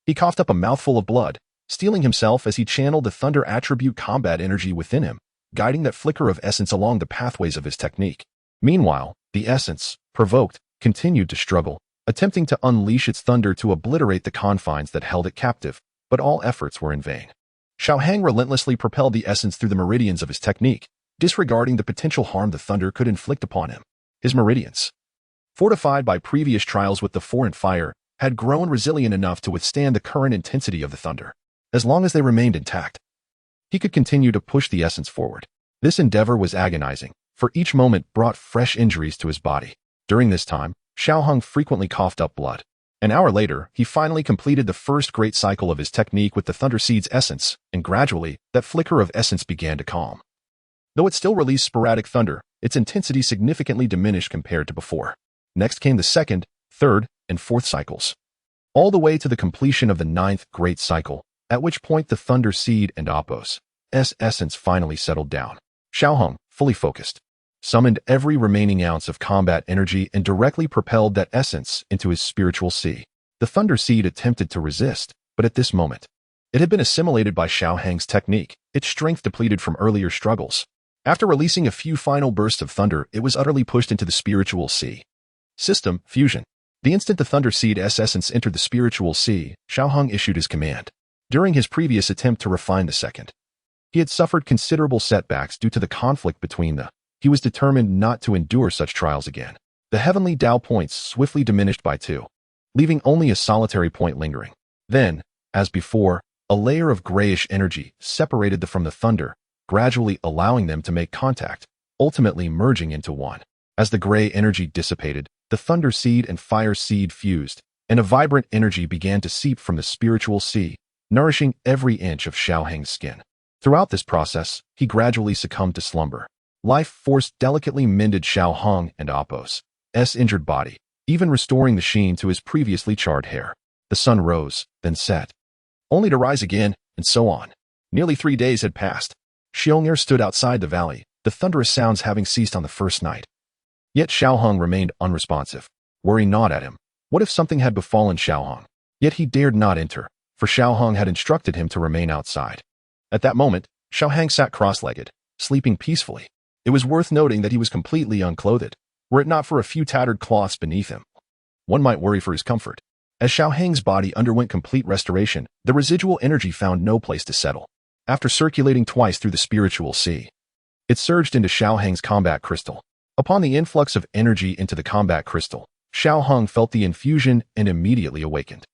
He coughed up a mouthful of blood, steeling himself as he channeled the thunder attribute combat energy within him, guiding that flicker of essence along the pathways of his technique. Meanwhile, the essence, provoked, continued to struggle, attempting to unleash its thunder to obliterate the confines that held it captive, but all efforts were in vain. Xiaoheng relentlessly propelled the essence through the meridians of his technique, disregarding the potential harm the thunder could inflict upon him. His meridians, fortified by previous trials with the foreign fire, had grown resilient enough to withstand the current intensity of the thunder. As long as they remained intact, he could continue to push the essence forward. This endeavor was agonizing, for each moment brought fresh injuries to his body. During this time, Xiaoheng frequently coughed up blood. An hour later, he finally completed the first great cycle of his technique with the thunder seed's essence, and gradually, that flicker of essence began to calm. Though it still released sporadic thunder, its intensity significantly diminished compared to before. Next came the 2nd, 3rd, and 4th cycles, all the way to the completion of the 9th great cycle, at which point the thunder seed and Apos' essence finally settled down. Xiaoheng, fully focused, summoned every remaining ounce of combat energy and directly propelled that essence into his spiritual sea. The thunder seed attempted to resist, but at this moment, it had been assimilated by Xiaoheng's technique, its strength depleted from earlier struggles. After releasing a few final bursts of thunder, it was utterly pushed into the spiritual sea. System, fusion. The instant the thunder seed's essence entered the spiritual sea, Xiaoheng issued his command. During his previous attempt to refine the 2nd, he had suffered considerable setbacks due to the conflict between the. He was determined not to endure such trials again. The heavenly Dao points swiftly diminished by 2, leaving only a solitary point lingering. Then, as before, a layer of grayish energy separated them from the thunder, gradually allowing them to make contact, ultimately merging into one. As the gray energy dissipated, the thunder seed and fire seed fused, and a vibrant energy began to seep from the spiritual sea, nourishing every inch of Xiaoheng's skin. Throughout this process, he gradually succumbed to slumber. Life force delicately mended Xiaoheng and Apos' injured body, even restoring the sheen to his previously charred hair. The sun rose, then set, only to rise again, and so on. Nearly 3 days had passed. Xiong'er stood outside the valley, the thunderous sounds having ceased on the first night. Yet Xiaoheng remained unresponsive. Worry gnawed at him. What if something had befallen Xiaoheng? Yet he dared not enter, for Xiaoheng had instructed him to remain outside. At that moment, Xiaoheng sat cross-legged, sleeping peacefully. It was worth noting that he was completely unclothed, were it not for a few tattered cloths beneath him. One might worry for his comfort. As Xiaoheng's body underwent complete restoration, the residual energy found no place to settle. After circulating twice through the spiritual sea, it surged into Xiaoheng's combat crystal. Upon the influx of energy into the combat crystal, Xiaoheng felt the infusion and immediately awakened.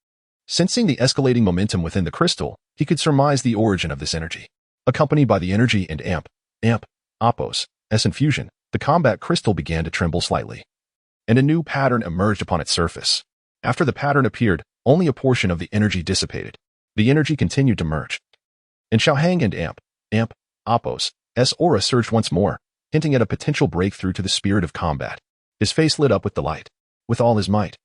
Sensing the escalating momentum within the crystal, he could surmise the origin of this energy. Accompanied by the energy and Appos, S infusion, the combat crystal began to tremble slightly, and a new pattern emerged upon its surface. After the pattern appeared, only a portion of the energy dissipated. The energy continued to merge. And Xiaoheng and Appos, S aura surged once more, hinting at a potential breakthrough to the spirit of combat. His face lit up with delight. With all his might,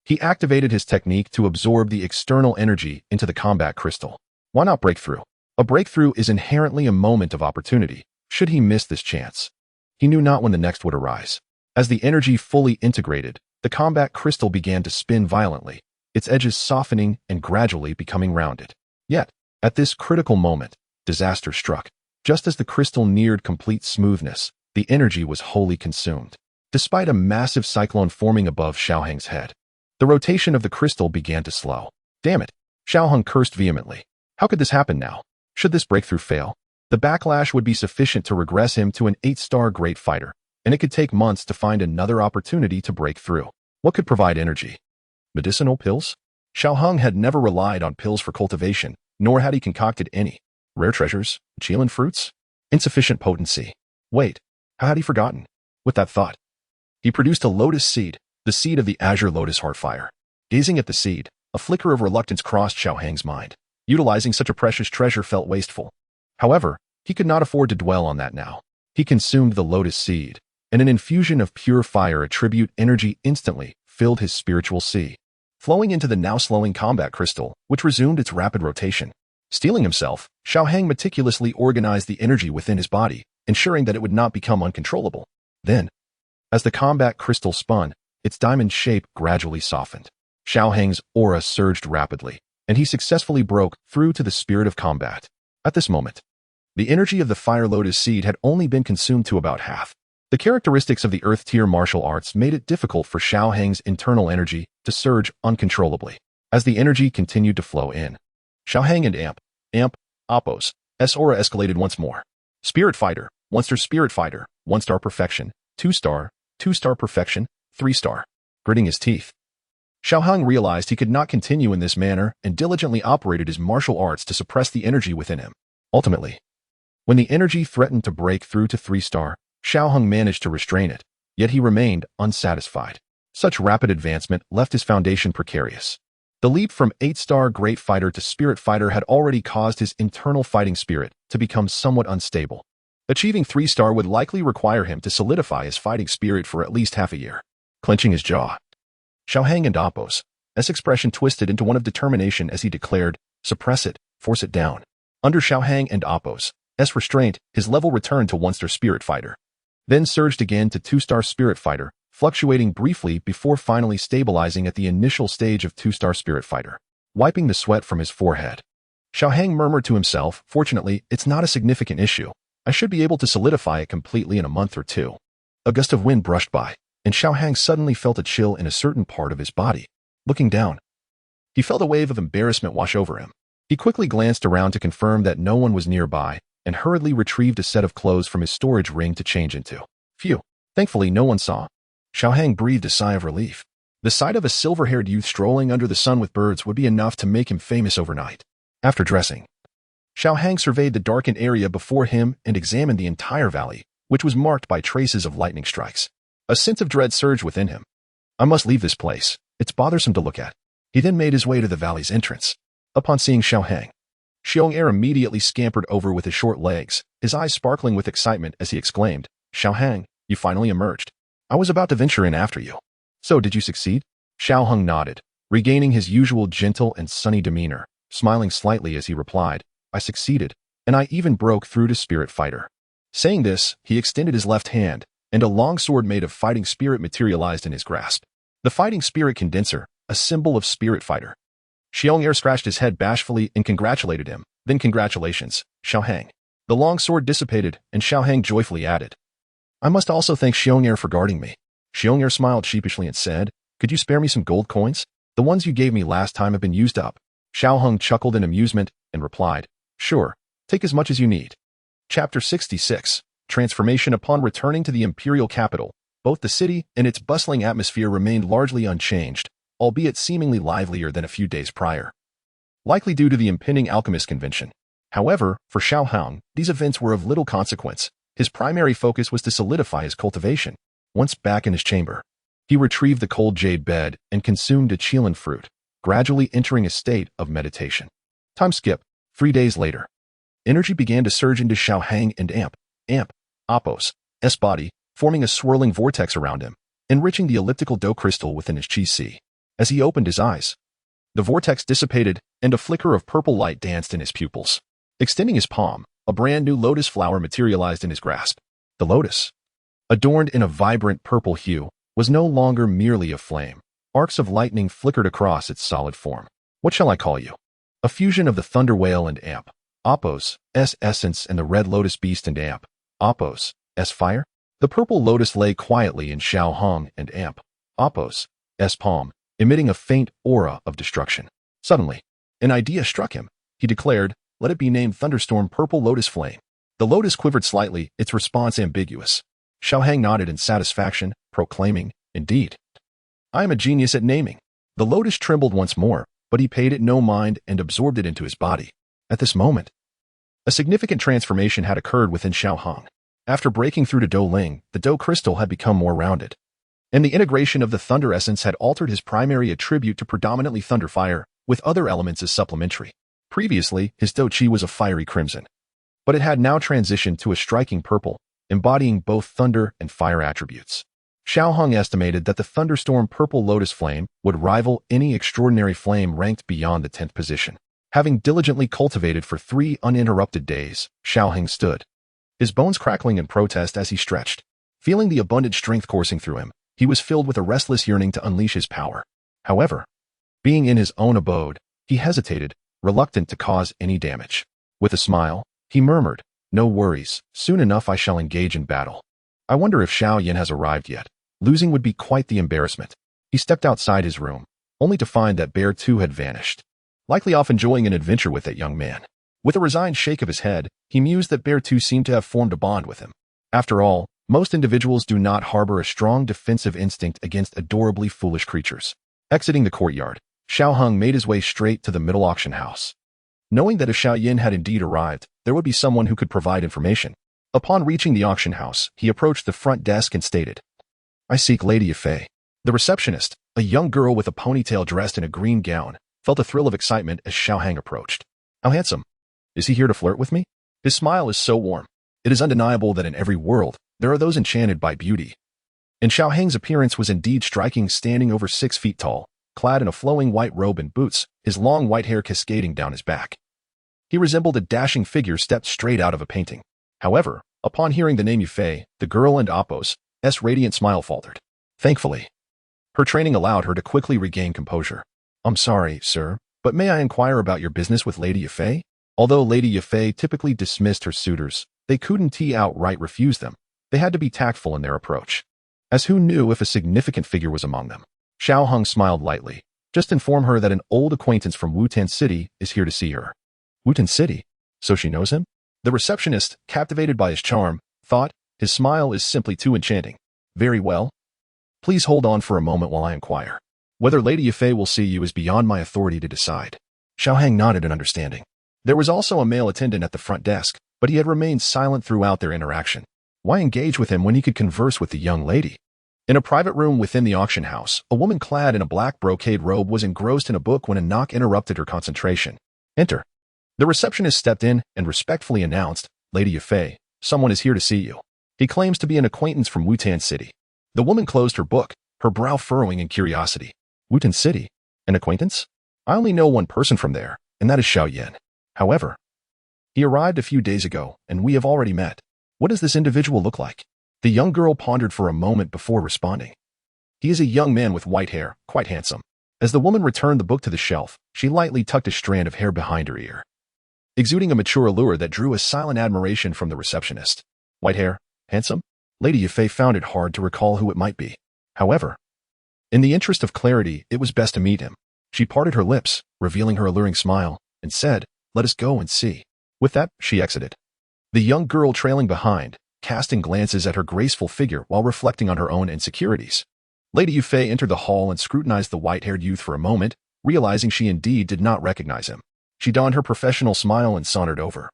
he activated his technique to absorb the external energy into the combat crystal. Why not break through? A breakthrough is inherently a moment of opportunity. Should he miss this chance, he knew not when the next would arise. As the energy fully integrated, the combat crystal began to spin violently, its edges softening and gradually becoming rounded. Yet, at this critical moment, disaster struck. Just as the crystal neared complete smoothness, the energy was wholly consumed. Despite a massive cyclone forming above Xiaoheng's head, the rotation of the crystal began to slow. Damn it! Xiaoheng cursed vehemently. How could this happen now? Should this breakthrough fail, the backlash would be sufficient to regress him to an 8-star great fighter, and it could take months to find another opportunity to break through. What could provide energy? Medicinal pills? Xiaoheng had never relied on pills for cultivation, nor had he concocted any. Rare treasures? Qilin fruits? Insufficient potency. Wait, how had he forgotten? With that thought, he produced a lotus seed, the seed of the azure lotus heartfire. Gazing at the seed, a flicker of reluctance crossed Xiaoheng's mind. Utilizing such a precious treasure felt wasteful. However, he could not afford to dwell on that now. He consumed the lotus seed, and an infusion of pure fire attribute energy instantly filled his spiritual sea, flowing into the now slowing combat crystal, which resumed its rapid rotation. Steeling himself, Xiaoheng meticulously organized the energy within his body, ensuring that it would not become uncontrollable. Then, as the combat crystal spun, its diamond shape gradually softened. Xiaoheng's aura surged rapidly, and he successfully broke through to the spirit of combat. At this moment, the energy of the fire lotus seed had only been consumed to about half. The characteristics of the earth-tier martial arts made it difficult for Xiaoheng's internal energy to surge uncontrollably. As the energy continued to flow in, Xiaoheng and Appos, S aura escalated once more. Spirit Fighter, 1-star Spirit Fighter, 1-star Perfection, 2-star, 2-star Perfection, 3-star. Gritting his teeth, Xiaoheng realized he could not continue in this manner and diligently operated his martial arts to suppress the energy within him. Ultimately, when the energy threatened to break through to 3-star, Xiaoheng managed to restrain it, yet he remained unsatisfied. Such rapid advancement left his foundation precarious. The leap from 8-star Great Fighter to Spirit Fighter had already caused his internal fighting spirit to become somewhat unstable. Achieving 3-star would likely require him to solidify his fighting spirit for at least half a year. Clenching his jaw, Xiaoheng and Appos, S expression twisted into one of determination as he declared, "Suppress it, force it down." Under Xiaoheng and Appos, S restraint, his level returned to 1-star Spirit Fighter, then surged again to 2-star Spirit Fighter, fluctuating briefly before finally stabilizing at the initial stage of 2-star Spirit Fighter. Wiping the sweat from his forehead, Xiaoheng murmured to himself, "Fortunately, it's not a significant issue. I should be able to solidify it completely in a month or two." A gust of wind brushed by, and Xiaoheng suddenly felt a chill in a certain part of his body. Looking down, he felt a wave of embarrassment wash over him. He quickly glanced around to confirm that no one was nearby, and hurriedly retrieved a set of clothes from his storage ring to change into. Phew! Thankfully no one saw. Xiaoheng breathed a sigh of relief. The sight of a silver-haired youth strolling under the sun with birds would be enough to make him famous overnight. After dressing, Xiaoheng surveyed the darkened area before him and examined the entire valley, which was marked by traces of lightning strikes. A sense of dread surged within him. "I must leave this place. It's bothersome to look at." He then made his way to the valley's entrance. Upon seeing Xiaoheng, Xiong'er immediately scampered over with his short legs, his eyes sparkling with excitement as he exclaimed, "Xiaoheng, you finally emerged. I was about to venture in after you." "So, did you succeed?" Xiaoheng nodded, regaining his usual gentle and sunny demeanor. smiling slightly as he replied, I succeeded, and I even broke through to Spirit Fighter. Saying this, he extended his left hand, and a long sword made of fighting spirit materialized in his grasp. The fighting spirit condenser, a symbol of Spirit Fighter. Xiaonger scratched his head bashfully and congratulated him. Then congratulations, Xiaohang. The long sword dissipated, and Xiaohang joyfully added, I must also thank Xiaonger for guarding me. Xiaonger smiled sheepishly and said, Could you spare me some gold coins? The ones you gave me last time have been used up. Xiaohang chuckled in amusement and replied, Sure, take as much as you need. Chapter 66. Transformation. Upon returning to the imperial capital, both the city and its bustling atmosphere remained largely unchanged, albeit seemingly livelier than a few days prior. Likely due to the impending alchemist convention. However, for Xiaohang, these events were of little consequence. His primary focus was to solidify his cultivation. Once back in his chamber, he retrieved the cold jade bed and consumed a qilin fruit, gradually entering a state of meditation. Time skip. 3 days later. Energy began to surge into Xiaohang and Apos' body, forming a swirling vortex around him, enriching the elliptical dough crystal within his qi sea. As he opened his eyes, the vortex dissipated, and a flicker of purple light danced in his pupils. Extending his palm, a brand new lotus flower materialized in his grasp. The lotus, adorned in a vibrant purple hue, was no longer merely a flame. Arcs of lightning flickered across its solid form. What shall I call you? A fusion of the thunder whale and Apos' essence and the red lotus beast and Apos' fire? The purple lotus lay quietly in Xiaohang and Apos' palm, emitting a faint aura of destruction. Suddenly, an idea struck him. He declared, Let it be named Thunderstorm Purple Lotus Flame. The lotus quivered slightly, its response ambiguous. Xiaohang nodded in satisfaction, proclaiming, Indeed. I am a genius at naming. The lotus trembled once more, but he paid it no mind and absorbed it into his body. At this moment, a significant transformation had occurred within Xiaohang. After breaking through to Dou Ling, the dough crystal had become more rounded, and the integration of the thunder essence had altered his primary attribute to predominantly thunder fire, with other elements as supplementary. Previously, his Dou Qi was a fiery crimson, but it had now transitioned to a striking purple, embodying both thunder and fire attributes. Xiaohang estimated that the thunderstorm purple lotus flame would rival any extraordinary flame ranked beyond the 10th position. Having diligently cultivated for 3 uninterrupted days, Xiaohang stood, his bones crackling in protest as he stretched. Feeling the abundant strength coursing through him, he was filled with a restless yearning to unleash his power. However, being in his own abode, he hesitated, reluctant to cause any damage. With a smile, he murmured, No worries, soon enough I shall engage in battle. I wonder if Xiao Yin has arrived yet. Losing would be quite the embarrassment. He stepped outside his room, only to find that Bear too had vanished. Likely off enjoying an adventure with that young man. With a resigned shake of his head, he mused that Bear too seemed to have formed a bond with him. After all, most individuals do not harbor a strong defensive instinct against adorably foolish creatures. Exiting the courtyard, Xiaohang made his way straight to the middle auction house. Knowing that if Xiao Yin had indeed arrived, there would be someone who could provide information. Upon reaching the auction house, he approached the front desk and stated, I seek Lady Yafei. The receptionist, a young girl with a ponytail dressed in a green gown, felt a thrill of excitement as Xiaohang approached. How handsome. Is he here to flirt with me? His smile is so warm. It is undeniable that in every world, there are those enchanted by beauty. And Xiaohang's appearance was indeed striking, standing over 6 feet tall, clad in a flowing white robe and boots, his long white hair cascading down his back. He resembled a dashing figure stepped straight out of a painting. However, upon hearing the name Yafei, the girl and Apos' radiant smile faltered. Thankfully, her training allowed her to quickly regain composure. I'm sorry, sir, but may I inquire about your business with Lady Yafei? Although Lady Yafei typically dismissed her suitors, they couldn't outright refuse them. They had to be tactful in their approach. As who knew if a significant figure was among them? Xiaohang smiled lightly. Just inform her that an old acquaintance from Wutan City is here to see her. Wutan City? So she knows him? The receptionist, captivated by his charm, thought, his smile is simply too enchanting. Very well. Please hold on for a moment while I inquire. Whether Lady Yafei will see you is beyond my authority to decide. Xiaohang nodded in understanding. There was also a male attendant at the front desk, but he had remained silent throughout their interaction. Why engage with him when he could converse with the young lady? In a private room within the auction house, a woman clad in a black brocade robe was engrossed in a book when a knock interrupted her concentration. Enter. The receptionist stepped in and respectfully announced, Lady Yafei, someone is here to see you. He claims to be an acquaintance from Wutan City. The woman closed her book, her brow furrowing in curiosity. Wutan City? An acquaintance? I only know one person from there, and that is Xiao Yan. However, he arrived a few days ago, and we have already met. What does this individual look like? The young girl pondered for a moment before responding. He is a young man with white hair, quite handsome. As the woman returned the book to the shelf, she lightly tucked a strand of hair behind her ear, exuding a mature allure that drew a silent admiration from the receptionist. White hair, handsome? Lady Yufei found it hard to recall who it might be. However, in the interest of clarity, it was best to meet him. She parted her lips, revealing her alluring smile, and said, "Let us go and see." With that, she exited. The young girl trailing behind, casting glances at her graceful figure while reflecting on her own insecurities. Lady Yufei entered the hall and scrutinized the white-haired youth for a moment, realizing she indeed did not recognize him. She donned her professional smile and sauntered over.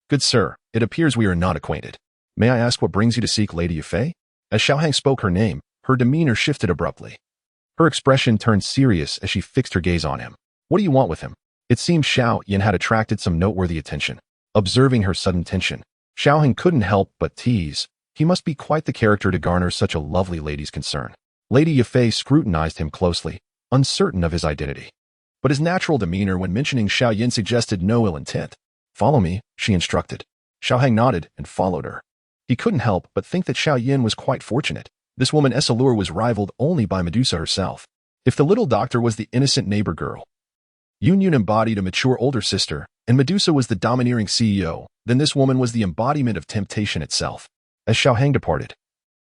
"Good sir, it appears we are not acquainted. May I ask what brings you to seek Lady Yufei?" As Xiaohang spoke her name, her demeanor shifted abruptly. Her expression turned serious as she fixed her gaze on him. "What do you want with him?" It seemed Xiao Yan had attracted some noteworthy attention. Observing her sudden tension, Xiaohang couldn't help but tease. He must be quite the character to garner such a lovely lady's concern. Lady Yufei scrutinized him closely, uncertain of his identity. But his natural demeanor when mentioning Xiao Yan suggested no ill intent. "Follow me," she instructed. Xiaohang nodded and followed her. He couldn't help but think that Xiao Yan was quite fortunate. This woman's allure was rivaled only by Medusa herself. If the little doctor was the innocent neighbor girl, Yun embodied a mature older sister, and Medusa was the domineering CEO, then this woman was the embodiment of temptation itself. As Xiaohang departed,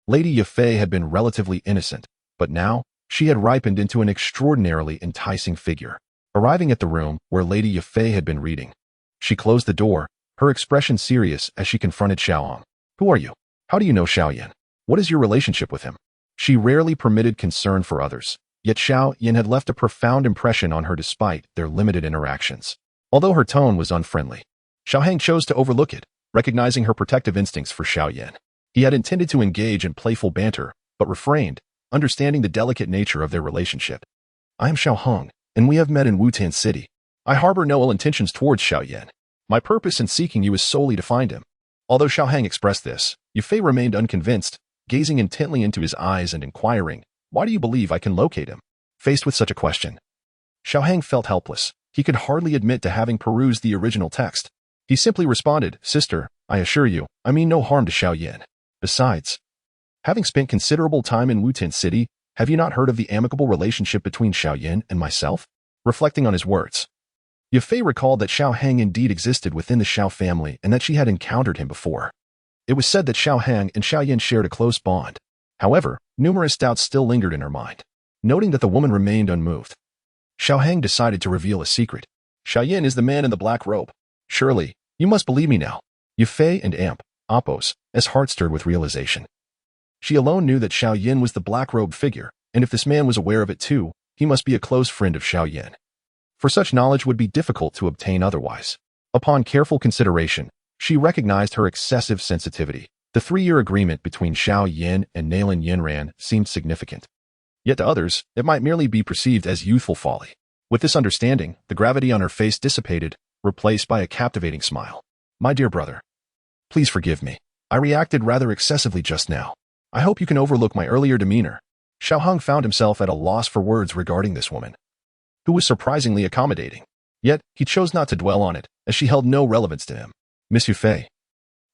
Lady Yufei had been relatively innocent, but now she had ripened into an extraordinarily enticing figure. Arriving at the room where Lady Yufei had been reading, she closed the door, her expression serious as she confronted Xiaohang. "Who are you? How do you know Xiao Yan? What is your relationship with him?" She rarely permitted concern for others, yet Xiao Yan had left a profound impression on her despite their limited interactions. Although her tone was unfriendly, Xiaohang chose to overlook it, recognizing her protective instincts for Xiao Yan. He had intended to engage in playful banter, but refrained, understanding the delicate nature of their relationship. "I am Xiaohang, and we have met in Wutan City. I harbor no ill intentions towards Xiao Yan. My purpose in seeking you is solely to find him." Although Xiaohang expressed this, Yufei remained unconvinced, gazing intently into his eyes and inquiring, "Why do you believe I can locate him?" Faced with such a question, Xiaohang felt helpless. He could hardly admit to having perused the original text. He simply responded, "Sister, I assure you, I mean no harm to Xiao Yan. Besides, having spent considerable time in Wutan City, have you not heard of the amicable relationship between Xiao Yan and myself?" Reflecting on his words, Yufei recalled that Xiaohang indeed existed within the Xiao family and that she had encountered him before. It was said that Xiaohang and Xiao Yan shared a close bond. However, numerous doubts still lingered in her mind. Noting that the woman remained unmoved, Xiaohang decided to reveal a secret. "Xiao Yan is the man in the black robe. Surely, you must believe me now." Yufei and Oppos, as heart stirred with realization. She alone knew that Xiao Yan was the black-robed figure, and if this man was aware of it too, he must be a close friend of Xiao Yan. For such knowledge would be difficult to obtain otherwise. Upon careful consideration, she recognized her excessive sensitivity. The 3-year agreement between Xiao Yan and Nailin Yanran seemed significant. Yet to others, it might merely be perceived as youthful folly. With this understanding, the gravity on her face dissipated, replaced by a captivating smile. "My dear brother, please forgive me. I reacted rather excessively just now. I hope you can overlook my earlier demeanor." Xiaohang found himself at a loss for words regarding this woman, who was surprisingly accommodating. Yet, he chose not to dwell on it, as she held no relevance to him. "Miss Yufei,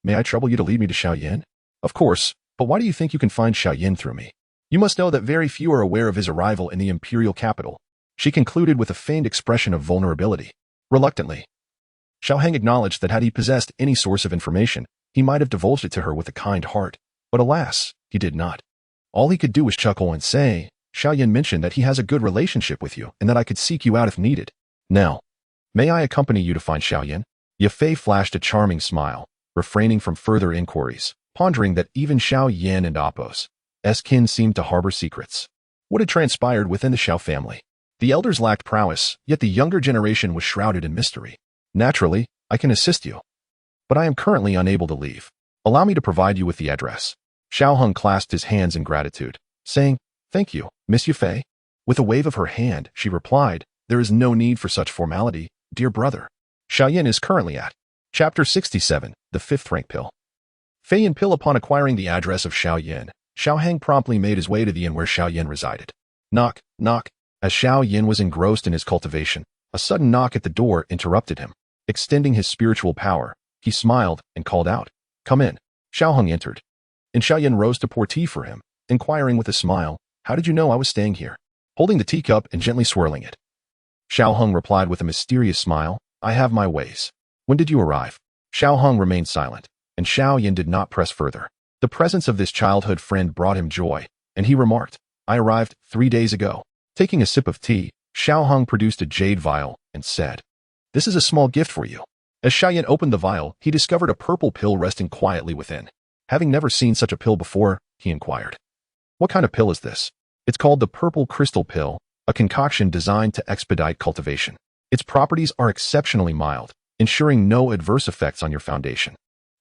may I trouble you to lead me to Xiao Yan?" "Of course, but why do you think you can find Xiao Yan through me? You must know that very few are aware of his arrival in the imperial capital," she concluded with a feigned expression of vulnerability. Reluctantly, Xiaohang acknowledged that had he possessed any source of information, he might have divulged it to her with a kind heart, but alas, he did not. All he could do was chuckle and say, "Xiao Yan mentioned that he has a good relationship with you and that I could seek you out if needed. Now, may I accompany you to find Xiao Yan?" Yufei flashed a charming smile, refraining from further inquiries, pondering that even Xiao Yan and Oppos' kin seemed to harbor secrets. What had transpired within the Xiao family? The elders lacked prowess, yet the younger generation was shrouded in mystery. "Naturally, I can assist you, but I am currently unable to leave. Allow me to provide you with the address." Xiaohang clasped his hands in gratitude, saying, "Thank you, Miss Yufei." With a wave of her hand, she replied, "There is no need for such formality, dear brother. Xiao Yan is currently at." Chapter 67, The Fifth Rank Pill. Fei and Pill. Upon acquiring the address of Xiao Yan, Xiaohang promptly made his way to the inn where Xiao Yan resided. Knock, knock. As Xiao Yan was engrossed in his cultivation, A sudden knock at the door interrupted him. Extending his spiritual power, he smiled and called out, "Come in." Xiaoheng entered, and Xiaoyan rose to pour tea for him, inquiring with a smile, "How did you know I was staying here?" Holding the teacup and gently swirling it, Xiaoheng replied with a mysterious smile, "I have my ways." "When did you arrive?" Xiaoheng remained silent, and Xiaoyan did not press further. The presence of this childhood friend brought him joy, and he remarked, "I arrived 3 days ago." Taking a sip of tea, Xiaoheng produced a jade vial and said, "This is a small gift for you." As Xiaoyan opened the vial, he discovered a purple pill resting quietly within. Having never seen such a pill before, he inquired, "What kind of pill is this?" "It's called the purple crystal pill, a concoction designed to expedite cultivation. Its properties are exceptionally mild, ensuring no adverse effects on your foundation,"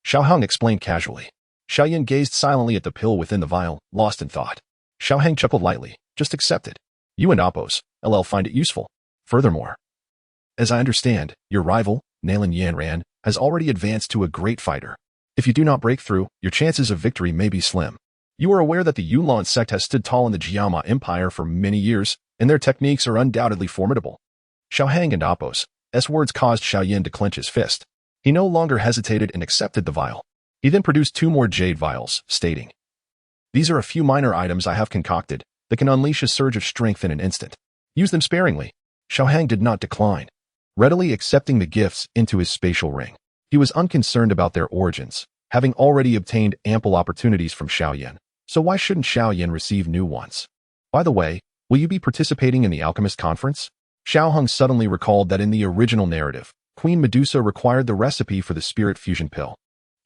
Xiaoheng explained casually. Xiaoyan gazed silently at the pill within the vial, lost in thought. Xiaoheng chuckled lightly, "Just accept it. You and Appos, LL find it useful. Furthermore, as I understand, your rival, Nalan Yanran, has already advanced to a great fighter. If you do not break through, your chances of victory may be slim. You are aware that the Yunlan sect has stood tall in the Jiama Empire for many years, and their techniques are undoubtedly formidable." Xiaoheng and Appos' words caused Xiaoyan to clench his fist. He no longer hesitated and accepted the vial. He then produced 2 more jade vials, stating, "These are a few minor items I have concocted that can unleash a surge of strength in an instant. Use them sparingly." Xiaoheng did not decline, readily accepting the gifts into his spatial ring. He was unconcerned about their origins, having already obtained ample opportunities from Xiaoyan, so why shouldn't Xiaoyan receive new ones? "By the way, will you be participating in the Alchemist Conference?" Xiaoheng suddenly recalled that in the original narrative, Queen Medusa required the recipe for the spirit fusion pill,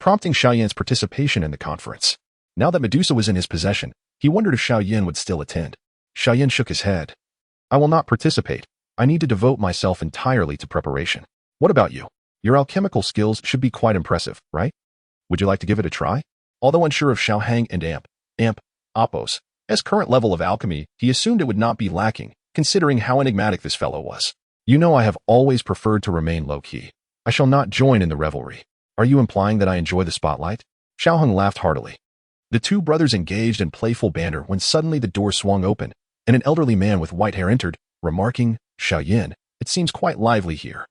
prompting Xiaoyan's participation in the conference. Now that Medusa was in his possession, he wondered if Xiaoyan would still attend. Xiaoyan shook his head. "I will not participate. I need to devote myself entirely to preparation." "What about you? Your alchemical skills should be quite impressive, right? Would you like to give it a try?" Although unsure of Xiaoheng and Appos' current level of alchemy, he assumed it would not be lacking, considering how enigmatic this fellow was. "You know I have always preferred to remain low-key. I shall not join in the revelry." "Are you implying that I enjoy the spotlight?" Xiaoheng laughed heartily. The 2 brothers engaged in playful banter when suddenly the door swung open, and an elderly man with white hair entered, remarking, "Xiaoyan, it seems quite lively here."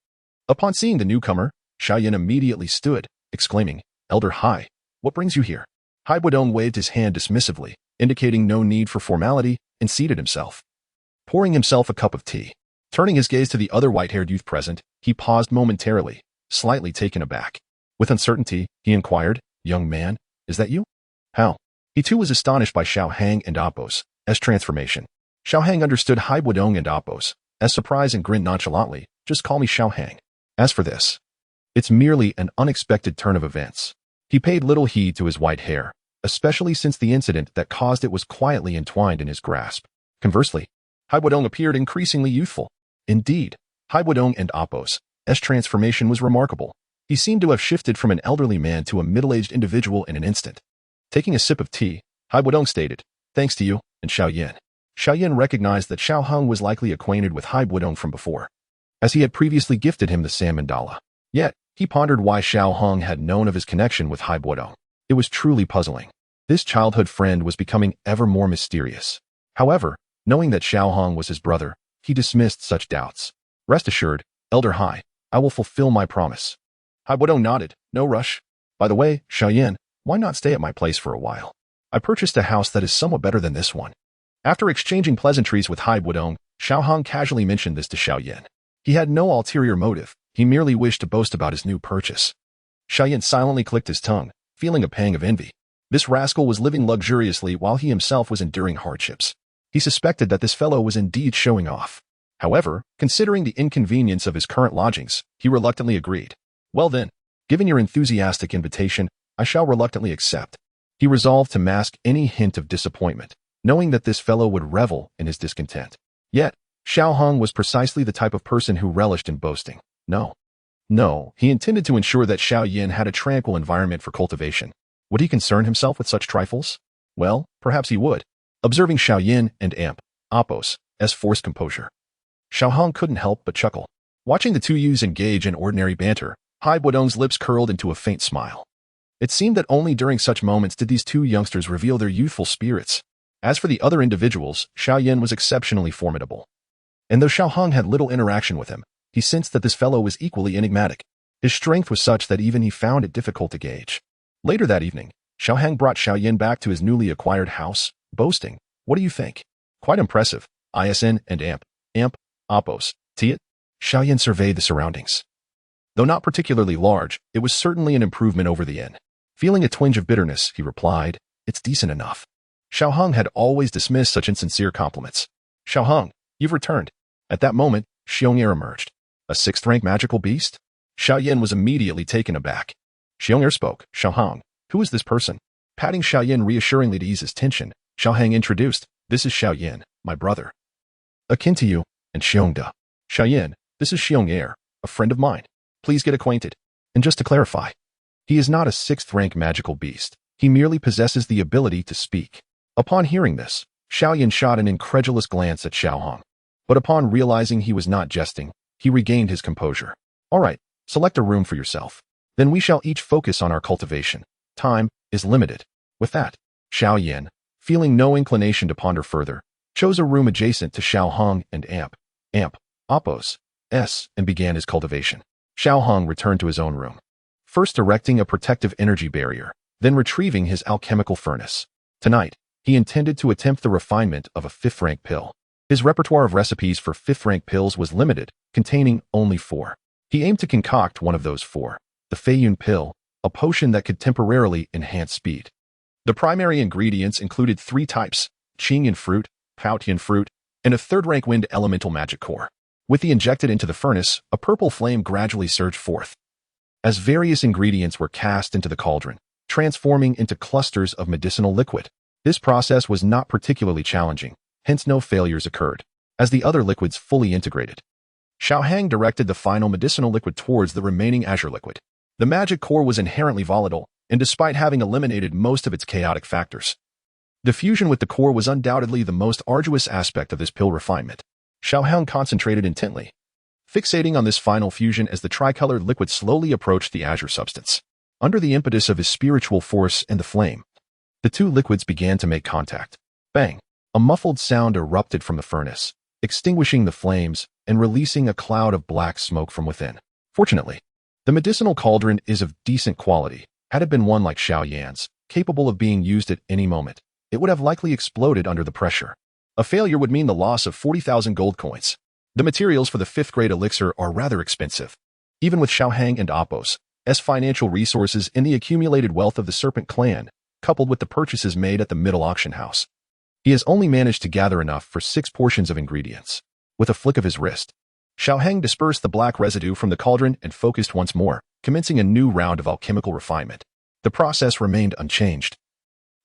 Upon seeing the newcomer, Xiaoyan immediately stood, exclaiming, "Elder Hai, what brings you here?" Hai Budong waved his hand dismissively, indicating no need for formality, and seated himself, pouring himself a cup of tea. Turning his gaze to the other white-haired youth present, he paused momentarily, slightly taken aback. With uncertainty, he inquired, "Young man, is that you?" "How?" He too was astonished by Xiaoheng and Appos' transformation. Xiaoheng understood Hai Budong and Appos' surprise and grinned nonchalantly, "Just call me Xiaoheng. As for this, it's merely an unexpected turn of events." He paid little heed to his white hair, especially since the incident that caused it was quietly entwined in his grasp. Conversely, Hai Budong appeared increasingly youthful. Indeed, Hai Budong and Appos' transformation was remarkable. He seemed to have shifted from an elderly man to a middle-aged individual in an instant. Taking a sip of tea, Hai Budong stated, "Thanks to you and Xiaoyan." Xiaoyan recognized that Xiaoheng was likely acquainted with Hai Budong from before, as he had previously gifted him the sand mandala. Yet, he pondered why Xiaoheng had known of his connection with Hai Budong. It was truly puzzling. This childhood friend was becoming ever more mysterious. However, knowing that Xiaoheng was his brother, he dismissed such doubts. "Rest assured, Elder Hai, I will fulfill my promise." Hai Budong nodded, "No rush. By the way, Xiaoyan, why not stay at my place for a while? I purchased a house that is somewhat better than this one." After exchanging pleasantries with Hai Budong, Xiaoheng casually mentioned this to Xiaoyan. He had no ulterior motive, he merely wished to boast about his new purchase. Xiaoyan silently clicked his tongue, feeling a pang of envy. This rascal was living luxuriously while he himself was enduring hardships. He suspected that this fellow was indeed showing off. However, considering the inconvenience of his current lodgings, he reluctantly agreed. "Well then, given your enthusiastic invitation, I shall reluctantly accept." He resolved to mask any hint of disappointment, knowing that this fellow would revel in his discontent. Yet, Xiaoheng was precisely the type of person who relished in boasting. No, he intended to ensure that Xiaoyan had a tranquil environment for cultivation. Would he concern himself with such trifles? Well, perhaps he would. Observing Xiaoyan and Appos' forced composure, Xiaoheng couldn't help but chuckle. Watching the 2 youths engage in ordinary banter, Hai Budong's lips curled into a faint smile. It seemed that only during such moments did these 2 youngsters reveal their youthful spirits. As for the other individuals, Xiaoyan was exceptionally formidable. And though Xiaoheng had little interaction with him, he sensed that this fellow was equally enigmatic. His strength was such that even he found it difficult to gauge. Later that evening, Xiao Hang brought Xiao Yin back to his newly acquired house, boasting, "What do you think? Quite impressive. ISN and amp, oppos, Tiet." Xiao Yin surveyed the surroundings. Though not particularly large, it was certainly an improvement over the inn. Feeling a twinge of bitterness, he replied, "It's decent enough." Xiao Hung had always dismissed such insincere compliments. "Xiao Hung, you've returned." At that moment, Xiong'er emerged. "A sixth-rank magical beast?" Xiao Yin was immediately taken aback. Xiong'er spoke, "Xiao Hang, who is this person?" Patting Xiao Yin reassuringly to ease his tension, Xiao Hang introduced, "This is Xiao Yin, my brother. Akin to you, and Xiongda. Xiao Yin, this is Xiong'er, a friend of mine. Please get acquainted." And just to clarify, he is not a sixth-rank magical beast. He merely possesses the ability to speak. Upon hearing this, Xiao Yin shot an incredulous glance at Xiao Hang. But upon realizing he was not jesting, he regained his composure. "All right, select a room for yourself. Then we shall each focus on our cultivation. Time is limited." With that, Xiao Yin, feeling no inclination to ponder further, chose a room adjacent to Xiao Hung and amp, oppos, and began his cultivation. Xiao Hung returned to his own room, first erecting a protective energy barrier, then retrieving his alchemical furnace. Tonight, he intended to attempt the refinement of a fifth-rank pill. His repertoire of recipes for fifth-rank pills was limited, containing only 4. He aimed to concoct one of those 4, the Feiyun pill, a potion that could temporarily enhance speed. The primary ingredients included 3 types, Qingyan fruit, Paotian fruit, and a third-rank wind elemental magic core. With the injected into the furnace, a purple flame gradually surged forth. As various ingredients were cast into the cauldron, transforming into clusters of medicinal liquid. This process was not particularly challenging, hence no failures occurred, as the other liquids fully integrated. Xiao Hang directed the final medicinal liquid towards the remaining azure liquid. The magic core was inherently volatile, and despite having eliminated most of its chaotic factors, the fusion with the core was undoubtedly the most arduous aspect of this pill refinement. Xiao Hang concentrated intently, fixating on this final fusion as the tricolored liquid slowly approached the azure substance. Under the impetus of his spiritual force and the flame, the 2 liquids began to make contact. Bang! A muffled sound erupted from the furnace, extinguishing the flames and releasing a cloud of black smoke from within. Fortunately, the medicinal cauldron is of decent quality. Had it been one like Xiao Yan's, capable of being used at any moment, it would have likely exploded under the pressure. A failure would mean the loss of 40,000 gold coins. The materials for the 5th-grade elixir are rather expensive. Even with Xiao Hang and Oppos' financial resources and the accumulated wealth of the Serpent clan, coupled with the purchases made at the middle auction house, he has only managed to gather enough for 6 portions of ingredients. With a flick of his wrist, Xiao Hang dispersed the black residue from the cauldron and focused once more, commencing a new round of alchemical refinement. The process remained unchanged.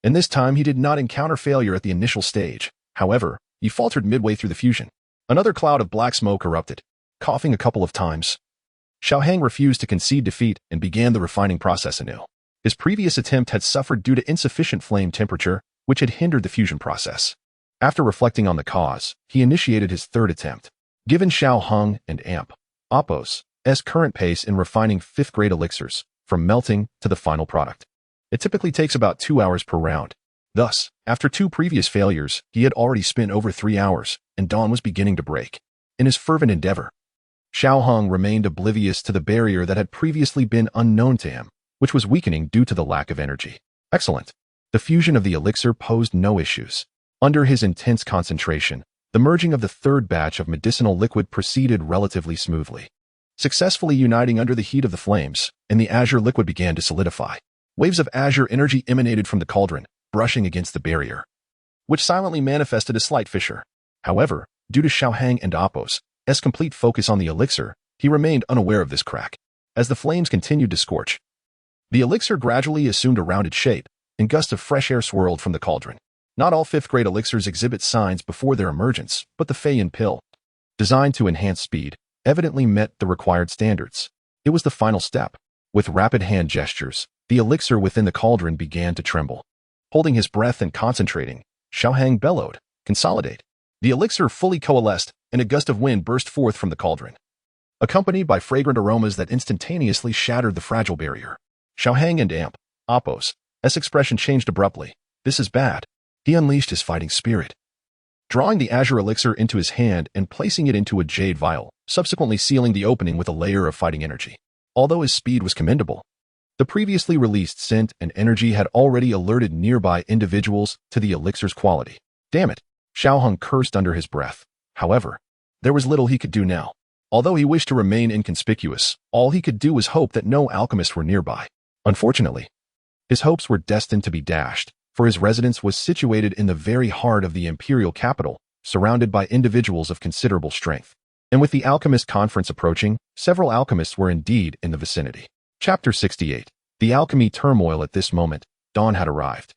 And this time he did not encounter failure at the initial stage. However, he faltered midway through the fusion. Another cloud of black smoke erupted. Coughing a couple of times, Xiao Hang refused to concede defeat and began the refining process anew. His previous attempt had suffered due to insufficient flame temperature, which had hindered the fusion process. After reflecting on the cause, he initiated his 3rd attempt. Given Xiao Hung and amp, oppos' current pace in refining 5th-grade elixirs, from melting to the final product, it typically takes about 2 hours per round. Thus, after 2 previous failures, he had already spent over 3 hours, and dawn was beginning to break. In his fervent endeavor, Xiao Hung remained oblivious to the barrier that had previously been unknown to him, which was weakening due to the lack of energy. Excellent. The fusion of the elixir posed no issues. Under his intense concentration, the merging of the 3rd batch of medicinal liquid proceeded relatively smoothly, successfully uniting under the heat of the flames, and the azure liquid began to solidify. Waves of azure energy emanated from the cauldron, brushing against the barrier, which silently manifested a slight fissure. However, due to Xiao Hang and Oppos' complete focus on the elixir, he remained unaware of this crack. As the flames continued to scorch, the elixir gradually assumed a rounded shape, and gusts of fresh air swirled from the cauldron. Not all 5th-grade elixirs exhibit signs before their emergence, but the Feiyun pill, designed to enhance speed, evidently met the required standards. It was the final step. With rapid hand gestures, the elixir within the cauldron began to tremble. Holding his breath and concentrating, Xiao Hang bellowed, "Consolidate." The elixir fully coalesced, and a gust of wind burst forth from the cauldron, accompanied by fragrant aromas that instantaneously shattered the fragile barrier. Xiao Hang and amp, oppos' expression changed abruptly. This is bad. He unleashed his fighting spirit. Drawing the azure elixir into his hand and placing it into a jade vial, subsequently sealing the opening with a layer of fighting energy. Although his speed was commendable, the previously released scent and energy had already alerted nearby individuals to the elixir's quality. Damn it, Xiao Hong cursed under his breath. However, there was little he could do now. Although he wished to remain inconspicuous, all he could do was hope that no alchemists were nearby. Unfortunately, his hopes were destined to be dashed, for his residence was situated in the very heart of the imperial capital, surrounded by individuals of considerable strength. And with the alchemist conference approaching, several alchemists were indeed in the vicinity. Chapter 68. The alchemy turmoil. At this moment, dawn had arrived,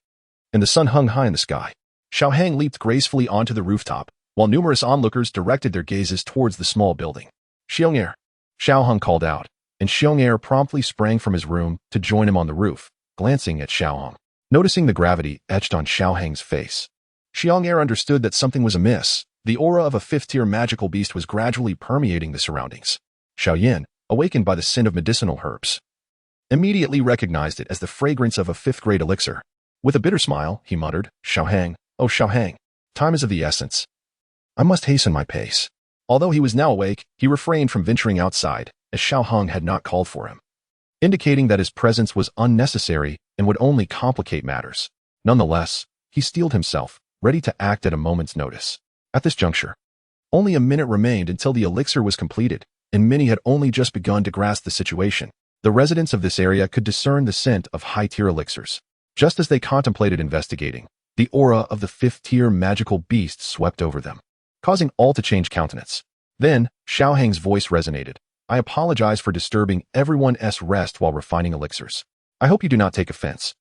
and the sun hung high in the sky. Xiao Hang leaped gracefully onto the rooftop, while numerous onlookers directed their gazes towards the small building. Xiong'er, Xiao Hong called out, and Xiong'er promptly sprang from his room to join him on the roof, glancing at Xiao Hong. Noticing the gravity etched on Xiao Hang's face, Xiong'er understood that something was amiss. The aura of a fifth-tier magical beast was gradually permeating the surroundings. Xiao Yin, awakened by the scent of medicinal herbs, immediately recognized it as the fragrance of a fifth-grade elixir. With a bitter smile, he muttered, "Xiao Hang, oh Xiao Hang, time is of the essence. I must hasten my pace." Although he was now awake, he refrained from venturing outside, as Xiao Hong had not called for him, indicating that his presence was unnecessary and would only complicate matters. Nonetheless, he steeled himself, ready to act at a moment's notice. At this juncture, only a minute remained until the elixir was completed, and many had only just begun to grasp the situation. The residents of this area could discern the scent of high-tier elixirs. Just as they contemplated investigating, the aura of the fifth-tier magical beast swept over them, causing all to change countenance. Then, Xiao Hang's voice resonated. "I apologize for disturbing everyone's rest while refining elixirs. I hope you do not take offense."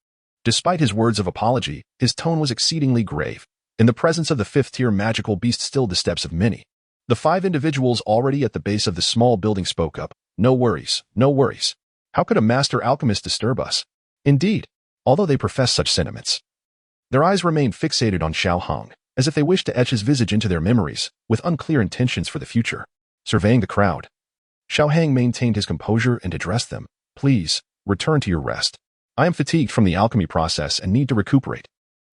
Despite his words of apology, his tone was exceedingly grave. In the presence of the fifth-tier magical beast stilled the steps of many. The 5 individuals already at the base of the small building spoke up. "No worries, no worries. How could a master alchemist disturb us?" Indeed, although they professed such sentiments, their eyes remained fixated on Xiao Hong, as if they wished to etch his visage into their memories, with unclear intentions for the future. Surveying the crowd, Xiao Hang maintained his composure and addressed them. "Please, return to your rest. I am fatigued from the alchemy process and need to recuperate."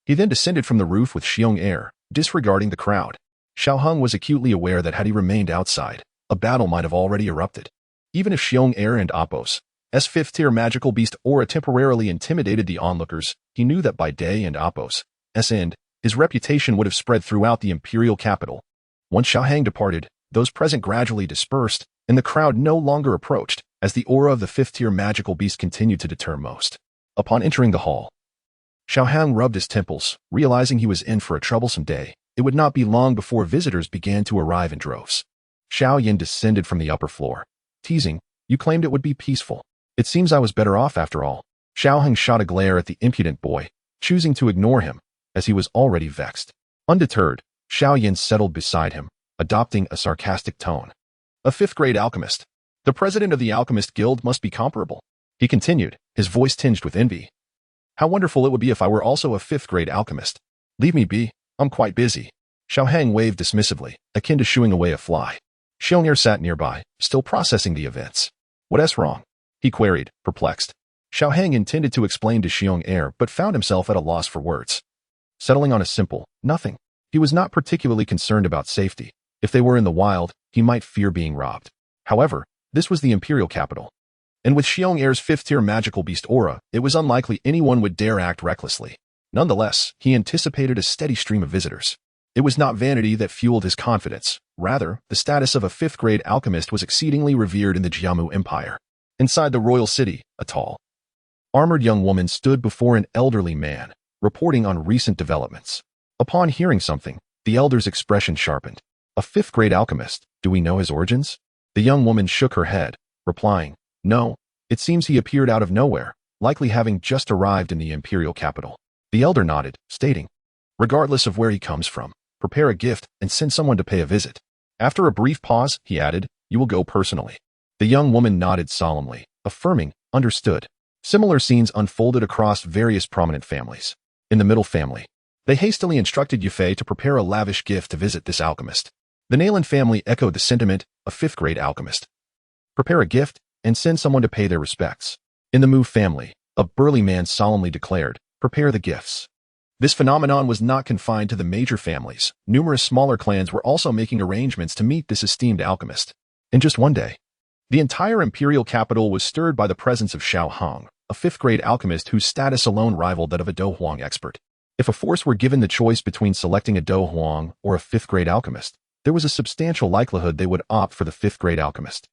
He then descended from the roof with Xiong'er, disregarding the crowd. Xiao Hong was acutely aware that had he remained outside, a battle might have already erupted. Even if Xiong'er and Apos' fifth-tier magical beast aura temporarily intimidated the onlookers, he knew that by day and Apos' end, his reputation would have spread throughout the imperial capital. Once Xiao Hang departed, those present gradually dispersed, and the crowd no longer approached, as the aura of the fifth-tier magical beast continued to deter most. Upon entering the hall, Xiao Hang rubbed his temples, realizing he was in for a troublesome day. It would not be long before visitors began to arrive in droves. Xiao Yin descended from the upper floor, teasing, "You claimed it would be peaceful. It seems I was better off after all." Xiao Hang shot a glare at the impudent boy, choosing to ignore him, as he was already vexed. Undeterred, Xiao Yin settled beside him, adopting a sarcastic tone. "A fifth-grade alchemist. The president of the Alchemist Guild must be comparable," he continued, his voice tinged with envy. "How wonderful it would be if I were also a fifth-grade alchemist. Leave me be, I'm quite busy." Xiao Hang waved dismissively, akin to shooing away a fly. Xiong'er sat nearby, still processing the events. "What's wrong?" he queried, perplexed. Xiao Hang intended to explain to Xiong'er, but found himself at a loss for words. Settling on a simple, nothing. He was not particularly concerned about safety. If they were in the wild, he might fear being robbed. However, this was the imperial capital, and with Xiong'er's fifth-tier magical beast aura, it was unlikely anyone would dare act recklessly. Nonetheless, he anticipated a steady stream of visitors. It was not vanity that fueled his confidence. Rather, the status of a fifth-grade alchemist was exceedingly revered in the Jiamu Empire. Inside the royal city, a tall, armored young woman stood before an elderly man, reporting on recent developments. Upon hearing something, the elder's expression sharpened. "A fifth-grade alchemist, do we know his origins?" The young woman shook her head, replying, "No, it seems he appeared out of nowhere, likely having just arrived in the imperial capital." The elder nodded, stating, "Regardless of where he comes from, prepare a gift and send someone to pay a visit." After a brief pause, he added, "You will go personally." The young woman nodded solemnly, affirming, "Understood." Similar scenes unfolded across various prominent families. In the middle family, they hastily instructed Yufei to prepare a lavish gift to visit this alchemist. The Nayland family echoed the sentiment, "A fifth-grade alchemist. Prepare a gift and send someone to pay their respects." In the Mu family, a burly man solemnly declared, "Prepare the gifts." This phenomenon was not confined to the major families. Numerous smaller clans were also making arrangements to meet this esteemed alchemist. In just one day, the entire imperial capital was stirred by the presence of Xiao Hong, a fifth-grade alchemist whose status alone rivaled that of a Dou Huang expert. If a force were given the choice between selecting a Dou Huang or a fifth-grade alchemist, there was a substantial likelihood they would opt for the fifth-grade alchemist.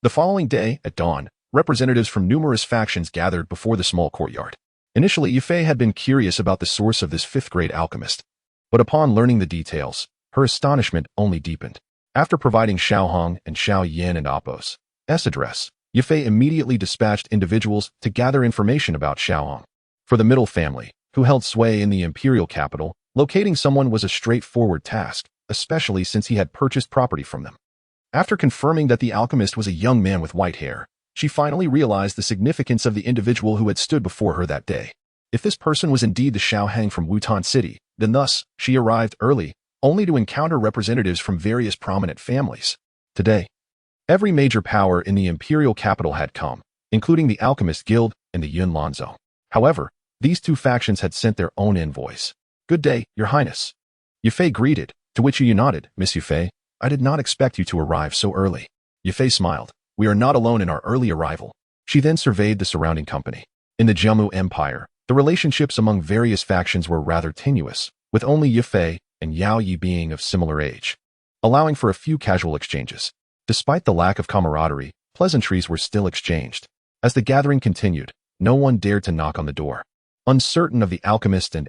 The following day, at dawn, representatives from numerous factions gathered before the small courtyard. Initially, Yufei had been curious about the source of this fifth-grade alchemist, but upon learning the details, her astonishment only deepened. After providing Xiao Hong and Xiao Yin and Appo's address, Yufei immediately dispatched individuals to gather information about Xiao Hong. For the middle family, who held sway in the imperial capital, locating someone was a straightforward task, especially since he had purchased property from them. After confirming that the alchemist was a young man with white hair, she finally realized the significance of the individual who had stood before her that day. If this person was indeed the Xiao Hang from Wutan City, then thus, she arrived early, only to encounter representatives from various prominent families. Today, every major power in the imperial capital had come, including the Alchemist Guild and the Yun Lanzhou. However, these two factions had sent their own envoys. "Good day, Your Highness." Yufei greeted, to which Yu nodded. "Miss Yufei, I did not expect you to arrive so early." Yufei smiled. "We are not alone in our early arrival." She then surveyed the surrounding company. In the Jiamu Empire, the relationships among various factions were rather tenuous, with only Yufei and Yao Yi being of similar age, allowing for a few casual exchanges. Despite the lack of camaraderie, pleasantries were still exchanged. As the gathering continued, no one dared to knock on the door. Uncertain of the alchemist and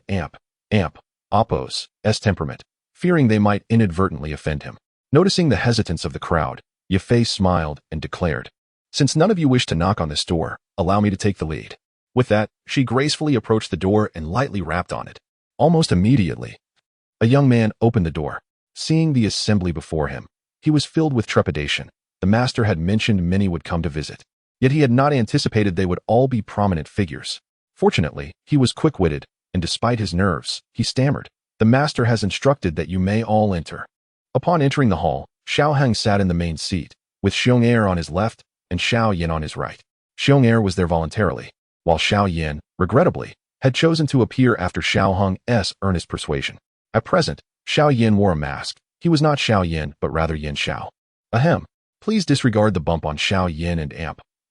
Appo's temperament, fearing they might inadvertently offend him. Noticing the hesitance of the crowd, Yufei smiled and declared, "Since none of you wish to knock on this door, allow me to take the lead." With that, she gracefully approached the door and lightly rapped on it. Almost immediately, a young man opened the door. Seeing the assembly before him, he was filled with trepidation. The master had mentioned many would come to visit, yet he had not anticipated they would all be prominent figures. Fortunately, he was quick-witted, and despite his nerves, he stammered, "The master has instructed that you may all enter." Upon entering the hall, Xiao Hang sat in the main seat, with Xiong'er on his left and Xiao Yin on his right. Xiong'er was there voluntarily, while Xiao Yin, regrettably, had chosen to appear after Xiao Hong's earnest persuasion. At present, Xiao Yin wore a mask. He was not Xiao Yin, but rather Yin Xiao. Ahem. Please disregard the bump on Xiao Yin and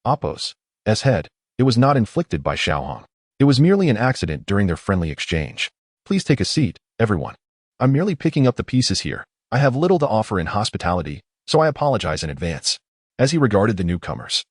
Appo's head. It was not inflicted by Xiao Hong. It was merely an accident during their friendly exchange. Please take a seat, everyone. I'm merely picking up the pieces here. I have little to offer in hospitality, so I apologize in advance. As he regarded the newcomers,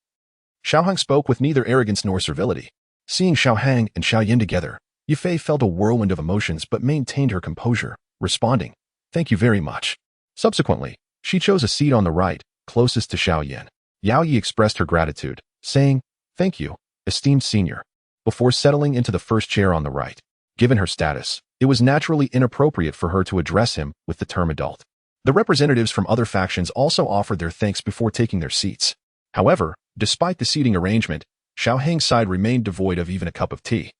Xiao Hang spoke with neither arrogance nor servility. Seeing Xiao Hang and Xiao Yin together, Yufei felt a whirlwind of emotions but maintained her composure, responding, "Thank you very much." Subsequently, she chose a seat on the right, closest to Xiao Yin. Yao Yi expressed her gratitude, saying, "Thank you, esteemed senior," before settling into the first chair on the right. Given her status, it was naturally inappropriate for her to address him with the term adult. The representatives from other factions also offered their thanks before taking their seats. However, despite the seating arrangement, Xiao Hang's side remained devoid of even a cup of tea,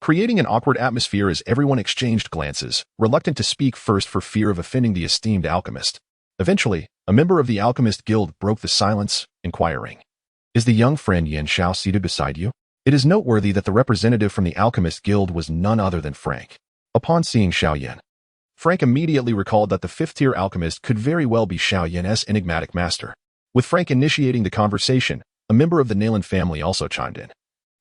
creating an awkward atmosphere as everyone exchanged glances, reluctant to speak first for fear of offending the esteemed alchemist. Eventually, a member of the Alchemist Guild broke the silence, inquiring, "Is the young friend Yin Xiao seated beside you?" It is noteworthy that the representative from the Alchemist Guild was none other than Frank. Upon seeing Xiao Yin, Frank immediately recalled that the fifth-tier alchemist could very well be Xiao Yin's enigmatic master. With Frank initiating the conversation, a member of the Nalan family also chimed in.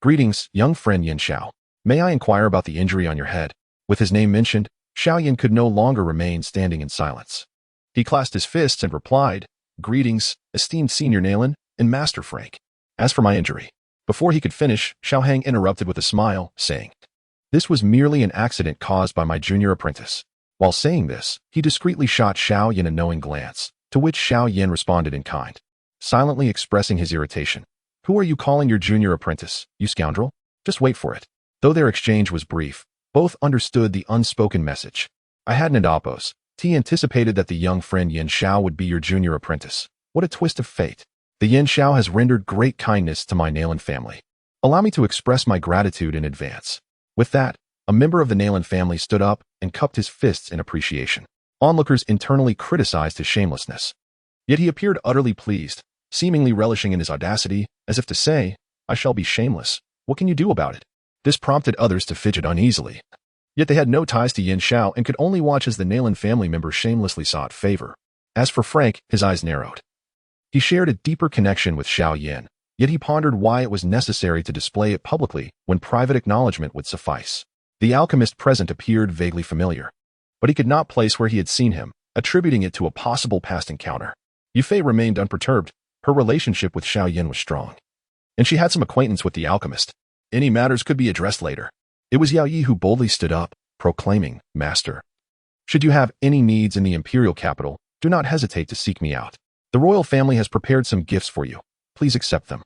"Greetings, young friend Yin Xiao. May I inquire about the injury on your head?" With his name mentioned, Xiao Yin could no longer remain standing in silence. He clasped his fists and replied, "Greetings, esteemed senior Nalan and Master Frank. As for my injury..." Before he could finish, Xiao Hang interrupted with a smile, saying, "This was merely an accident caused by my junior apprentice." While saying this, he discreetly shot Xiao Yin a knowing glance, to which Xiao Yin responded in kind, silently expressing his irritation. "Who are you calling your junior apprentice, you scoundrel? Just wait for it." Though their exchange was brief, both understood the unspoken message. "I hadn't anticipated that the young friend Yin Xiao would be your junior apprentice. What a twist of fate. The Yin Xiao has rendered great kindness to my Nalan family. Allow me to express my gratitude in advance." With that, a member of the Nalan family stood up and cupped his fists in appreciation. Onlookers internally criticized his shamelessness. Yet he appeared utterly pleased, seemingly relishing in his audacity, as if to say, "I shall be shameless. What can you do about it?" This prompted others to fidget uneasily. Yet they had no ties to Yin Xiao and could only watch as the Nalan family member shamelessly sought favor. As for Frank, his eyes narrowed. He shared a deeper connection with Xiao Yin, yet he pondered why it was necessary to display it publicly when private acknowledgement would suffice. The alchemist present appeared vaguely familiar, but he could not place where he had seen him, attributing it to a possible past encounter. Yufei remained unperturbed. Her relationship with Xiao Yin was strong, and she had some acquaintance with the alchemist. Any matters could be addressed later. It was Yao Yi who boldly stood up, proclaiming, "Master, should you have any needs in the imperial capital, do not hesitate to seek me out. The royal family has prepared some gifts for you. Please accept them."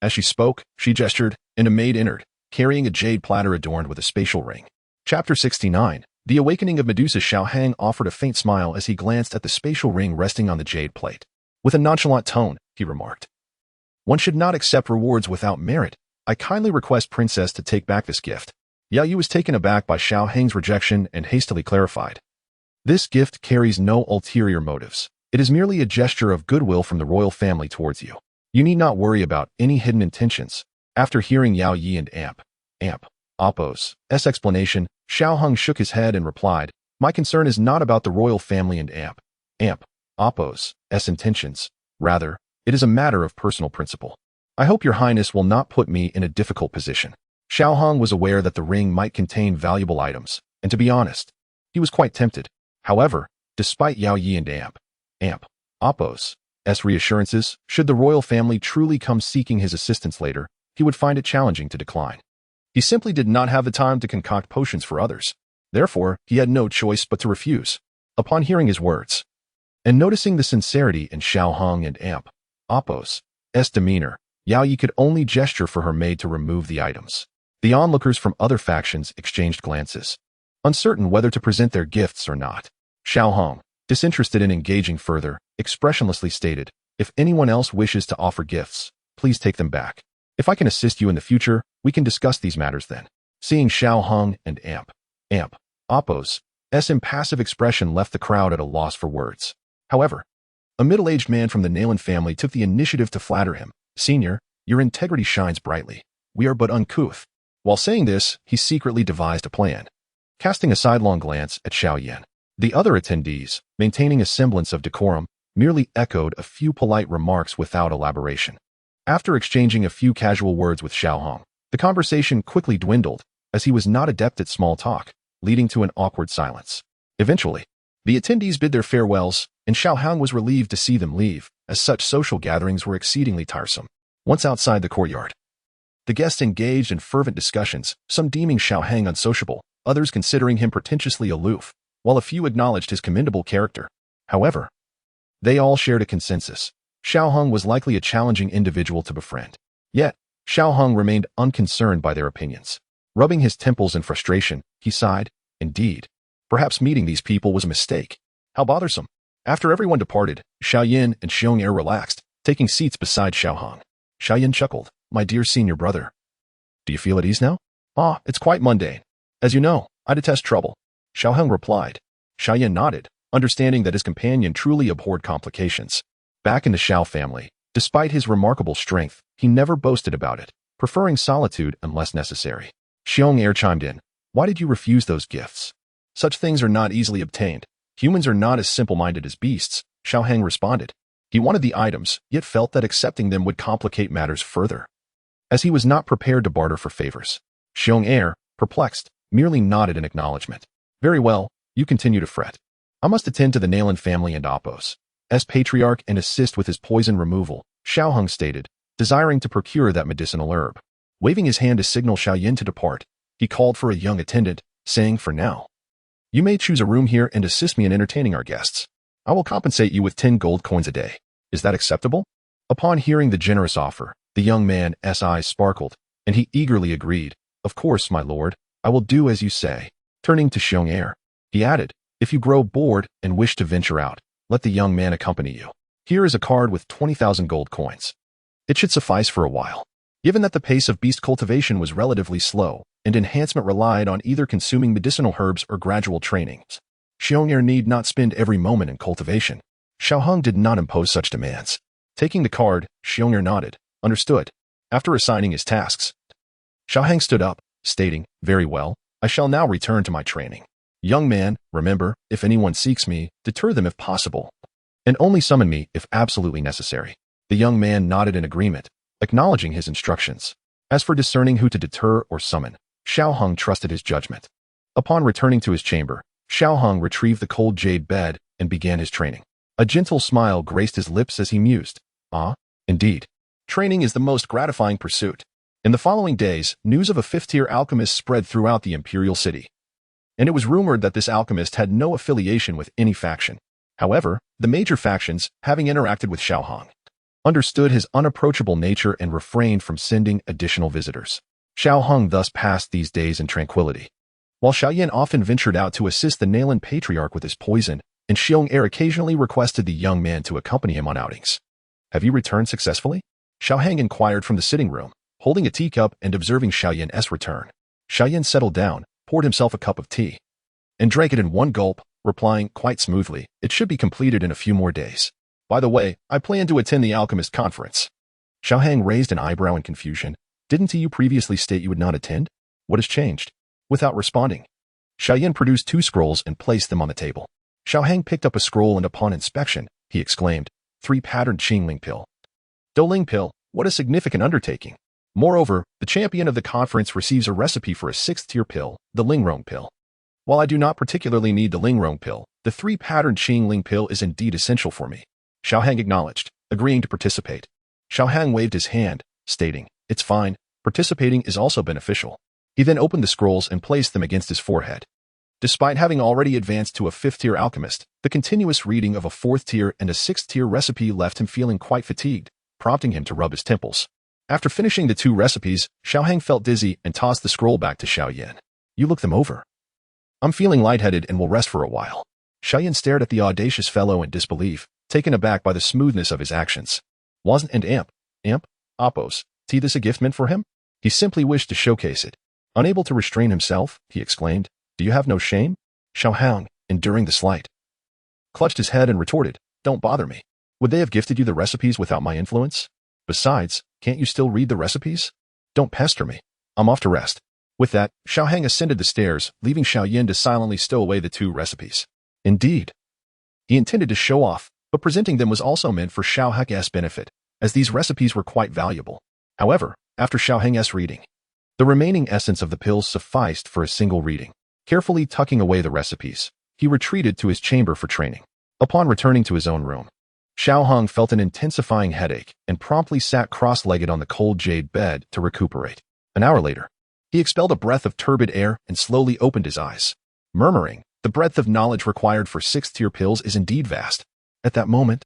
As she spoke, she gestured, and a maid entered, carrying a jade platter adorned with a spatial ring. Chapter 69. The Awakening of Medusa. Xiao Hang offered a faint smile as he glanced at the spatial ring resting on the jade plate. With a nonchalant tone, he remarked, "One should not accept rewards without merit. I kindly request Princess to take back this gift." Yao Yu was taken aback by Xiao Hang's rejection and hastily clarified, "This gift carries no ulterior motives. It is merely a gesture of goodwill from the royal family towards you. You need not worry about any hidden intentions." After hearing Yao Yi and Appo's explanation, Xiao Hung shook his head and replied, "My concern is not about the royal family and Appo's intentions. Rather, it is a matter of personal principle. I hope your highness will not put me in a difficult position." Xiao Hung was aware that the ring might contain valuable items, and to be honest, he was quite tempted. However, despite Yao Yi and Appo's reassurances, should the royal family truly come seeking his assistance later, he would find it challenging to decline. He simply did not have the time to concoct potions for others. Therefore, he had no choice but to refuse. Upon hearing his words, and noticing the sincerity in Xiao Hung and Appo's demeanor, Yao Yi could only gesture for her maid to remove the items. The onlookers from other factions exchanged glances, uncertain whether to present their gifts or not. Xiao Hong, disinterested in engaging further, expressionlessly stated, "If anyone else wishes to offer gifts, please take them back. If I can assist you in the future, we can discuss these matters then." Seeing Xiao Hong and Appo's impassive expression left the crowd at a loss for words. However, a middle-aged man from the Nalan family took the initiative to flatter him. "Senior, your integrity shines brightly. We are but uncouth." While saying this, he secretly devised a plan. Casting a sidelong glance at Xiao Yan, the other attendees, maintaining a semblance of decorum, merely echoed a few polite remarks without elaboration. After exchanging a few casual words with Xiao Hong, the conversation quickly dwindled, as he was not adept at small talk, leading to an awkward silence. Eventually, the attendees bid their farewells, and Xiao Hong was relieved to see them leave, as such social gatherings were exceedingly tiresome. Once outside the courtyard, the guests engaged in fervent discussions, some deeming Xiao Hang unsociable, others considering him pretentiously aloof, while a few acknowledged his commendable character. However, they all shared a consensus. Xiao Hong was likely a challenging individual to befriend. Yet, Xiao Hong remained unconcerned by their opinions. Rubbing his temples in frustration, he sighed, "Indeed, perhaps meeting these people was a mistake. How bothersome." After everyone departed, Xiao Yin and Xiong Er relaxed, taking seats beside Xiao Hong. Xiao Yin chuckled, "My dear senior brother, do you feel at ease now?" "Ah, it's quite mundane. As you know, I detest trouble." Xiao Hong replied. Xiao Yin nodded, understanding that his companion truly abhorred complications. Back in the Xiao family, despite his remarkable strength, he never boasted about it, preferring solitude unless necessary. Xiong Er chimed in, "Why did you refuse those gifts? Such things are not easily obtained. Humans are not as simple-minded as beasts," Xiao Hang responded. He wanted the items, yet felt that accepting them would complicate matters further, as he was not prepared to barter for favors. Xiong Er, perplexed, merely nodded in acknowledgement. "Very well, you continue to fret. I must attend to the Nalan family and Appo's patriarch and assist with his poison removal," Xiao Hung stated, desiring to procure that medicinal herb. Waving his hand to signal Xiao Yin to depart, he called for a young attendant, saying, "For now, you may choose a room here and assist me in entertaining our guests. I will compensate you with 10 gold coins a day. Is that acceptable?" Upon hearing the generous offer, the young man's eyes sparkled, and he eagerly agreed. "Of course, my lord, I will do as you say." Turning to Xiong Er, he added, "If you grow bored and wish to venture out, let the young man accompany you. Here is a card with 20,000 gold coins. It should suffice for a while." Given that the pace of beast cultivation was relatively slow, and enhancement relied on either consuming medicinal herbs or gradual trainings, Xiong Er need not spend every moment in cultivation. Xiao Hung did not impose such demands. Taking the card, Xiong Er nodded, "Understood." After assigning his tasks, Xiao Hang stood up, stating, "Very well, I shall now return to my training. Young man, remember, if anyone seeks me, deter them if possible, and only summon me if absolutely necessary." The young man nodded in agreement, acknowledging his instructions. As for discerning who to deter or summon, Xiao Hong trusted his judgment. Upon returning to his chamber, Xiao Hong retrieved the cold jade bed and began his training. A gentle smile graced his lips as he mused. Ah, indeed. Training is the most gratifying pursuit. In the following days, news of a fifth-tier alchemist spread throughout the imperial city. And it was rumored that this alchemist had no affiliation with any faction. However, the major factions, having interacted with Xiao Hong, understood his unapproachable nature and refrained from sending additional visitors. Xiao Hong thus passed these days in tranquility. While Xiaoyan often ventured out to assist the Nalan patriarch with his poison, and Xiong Er occasionally requested the young man to accompany him on outings. Have you returned successfully? Xiao Hang inquired from the sitting room, holding a teacup and observing Xiaoyan's return. Xiaoyan settled down, poured himself a cup of tea, and drank it in one gulp, replying quite smoothly, "It should be completed in a few more days. By the way, I plan to attend the alchemist conference." Xiao Hang raised an eyebrow in confusion. "Didn't you previously state you would not attend? What has changed?" Without responding, Xiaoyan produced 2 scrolls and placed them on the table. Xiao Hang picked up a scroll and upon inspection, he exclaimed, 3 patterned Qingling pill. Douling pill, what a significant undertaking. Moreover, the champion of the conference receives a recipe for a 6th-tier pill, the Lingrong pill. While I do not particularly need the Lingrong pill, the 3 patterned Qingling pill is indeed essential for me. Xiao Hang acknowledged, agreeing to participate. Xiao Hang waved his hand, stating, "It's fine, participating is also beneficial." He then opened the scrolls and placed them against his forehead. Despite having already advanced to a 5th-tier alchemist, the continuous reading of a 4th-tier and a 6th-tier recipe left him feeling quite fatigued, prompting him to rub his temples. After finishing the 2 recipes, Xiao Hang felt dizzy and tossed the scroll back to Xiaoyan. "You look them over." "I'm feeling lightheaded and will rest for a while." Xiaoyan stared at the audacious fellow in disbelief, taken aback by the smoothness of his actions. Wasn't and amp, Oppos, T this a gift meant for him? He simply wished to showcase it. Unable to restrain himself, he exclaimed, "Do you have no shame?" Xiao Hang, enduring the slight, clutched his head and retorted, "Don't bother me. Would they have gifted you the recipes without my influence? Besides, can't you still read the recipes? Don't pester me. I'm off to rest." With that, Xiao Hang ascended the stairs, leaving Xiaoyan to silently stow away the 2 recipes. Indeed, he intended to show off, but presenting them was also meant for Xiao Hang's benefit, as these recipes were quite valuable. However, after Xiao Hang's reading, the remaining essence of the pills sufficed for a single reading. Carefully tucking away the recipes, he retreated to his chamber for training. Upon returning to his own room, Xiao Hong felt an intensifying headache and promptly sat cross-legged on the cold jade bed to recuperate. An hour later, he expelled a breath of turbid air and slowly opened his eyes, murmuring, "The breadth of knowledge required for 6th-tier pills is indeed vast." At that moment,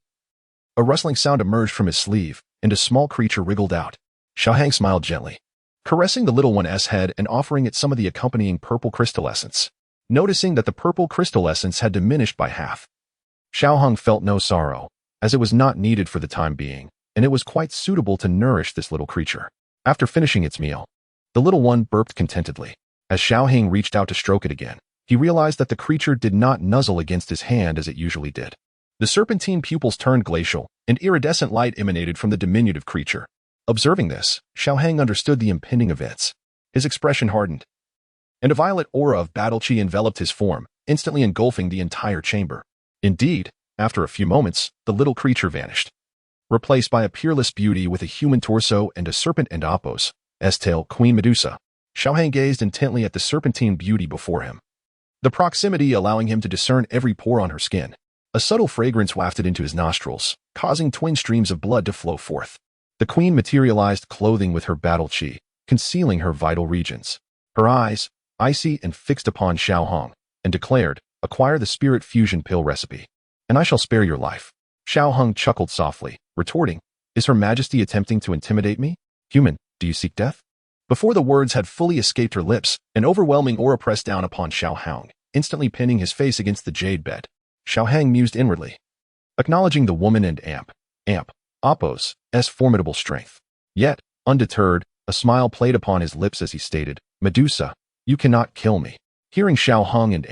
a rustling sound emerged from his sleeve, and a small creature wriggled out. Xiao Hang smiled gently, caressing the little one's head and offering it some of the accompanying purple crystal essence. Noticing that the purple crystal essence had diminished by half, Xiao Hong felt no sorrow, as it was not needed for the time being, and it was quite suitable to nourish this little creature. After finishing its meal, the little one burped contentedly. As Xiao Hang reached out to stroke it again, he realized that the creature did not nuzzle against his hand as it usually did. The serpentine pupils turned glacial, and iridescent light emanated from the diminutive creature. Observing this, Xiao Hang understood the impending events. His expression hardened, and a violet aura of Dou Qi enveloped his form, instantly engulfing the entire chamber. Indeed, after a few moments, the little creature vanished, replaced by a peerless beauty with a human torso and a serpent and Oppos, tail, Queen Medusa. Xiao Hang gazed intently at the serpentine beauty before him, the proximity allowing him to discern every pore on her skin. A subtle fragrance wafted into his nostrils, causing twin streams of blood to flow forth. The queen materialized clothing with her Dou Qi, concealing her vital regions. Her eyes, icy and fixed upon Xiao Hong, and declared, "Acquire the spirit fusion pill recipe, and I shall spare your life." Xiao Hong chuckled softly, retorting, "Is Her Majesty attempting to intimidate me? Human, do you seek death?" Before the words had fully escaped her lips, an overwhelming aura pressed down upon Xiao Hong, instantly pinning his face against the jade bed. Xiao Hang mused inwardly, acknowledging the woman and Oppos' formidable strength. Yet, undeterred, a smile played upon his lips as he stated, "Medusa, you cannot kill me." Hearing Xiao Hong and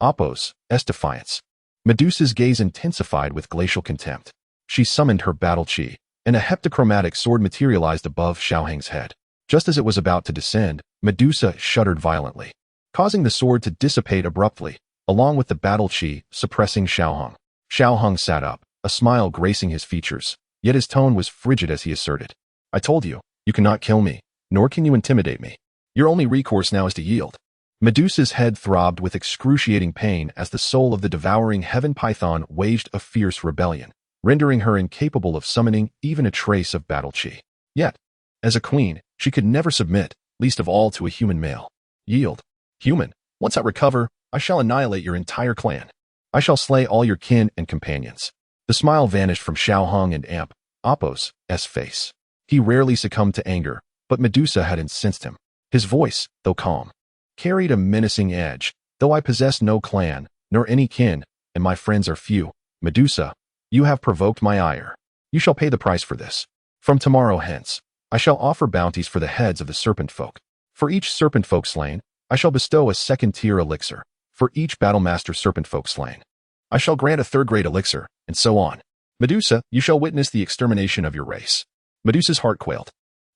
Oppos' defiance, Medusa's gaze intensified with glacial contempt. She summoned her Dou Qi, and a heptachromatic sword materialized above Xiao Hang's head. Just as it was about to descend, Medusa shuddered violently, causing the sword to dissipate abruptly, along with the Dou Qi, suppressing Xiao Hong. Xiao Hong sat up, a smile gracing his features, Yet his tone was frigid as he asserted, I told you, you cannot kill me, nor can you intimidate me. Your only recourse now is to yield. Medusa's head throbbed with excruciating pain as the soul of the devouring heaven python waged a fierce rebellion, rendering her incapable of summoning even a trace of battle chi. Yet, as a queen, she could never submit, least of all to a human male. Yield. Human, once I recover, I shall annihilate your entire clan. I shall slay all your kin and companions. The smile vanished from Xiao Hong and Amp, Apos' face. He rarely succumbed to anger, but Medusa had incensed him. His voice, though calm, carried a menacing edge. Though I possess no clan, nor any kin, and my friends are few, Medusa, you have provoked my ire. You shall pay the price for this. From tomorrow hence, I shall offer bounties for the heads of the serpent folk. For each serpent folk slain, I shall bestow a second-tier elixir. For each battlemaster serpent folk slain, I shall grant a third-grade elixir, and so on. Medusa, you shall witness the extermination of your race. Medusa's heart quailed.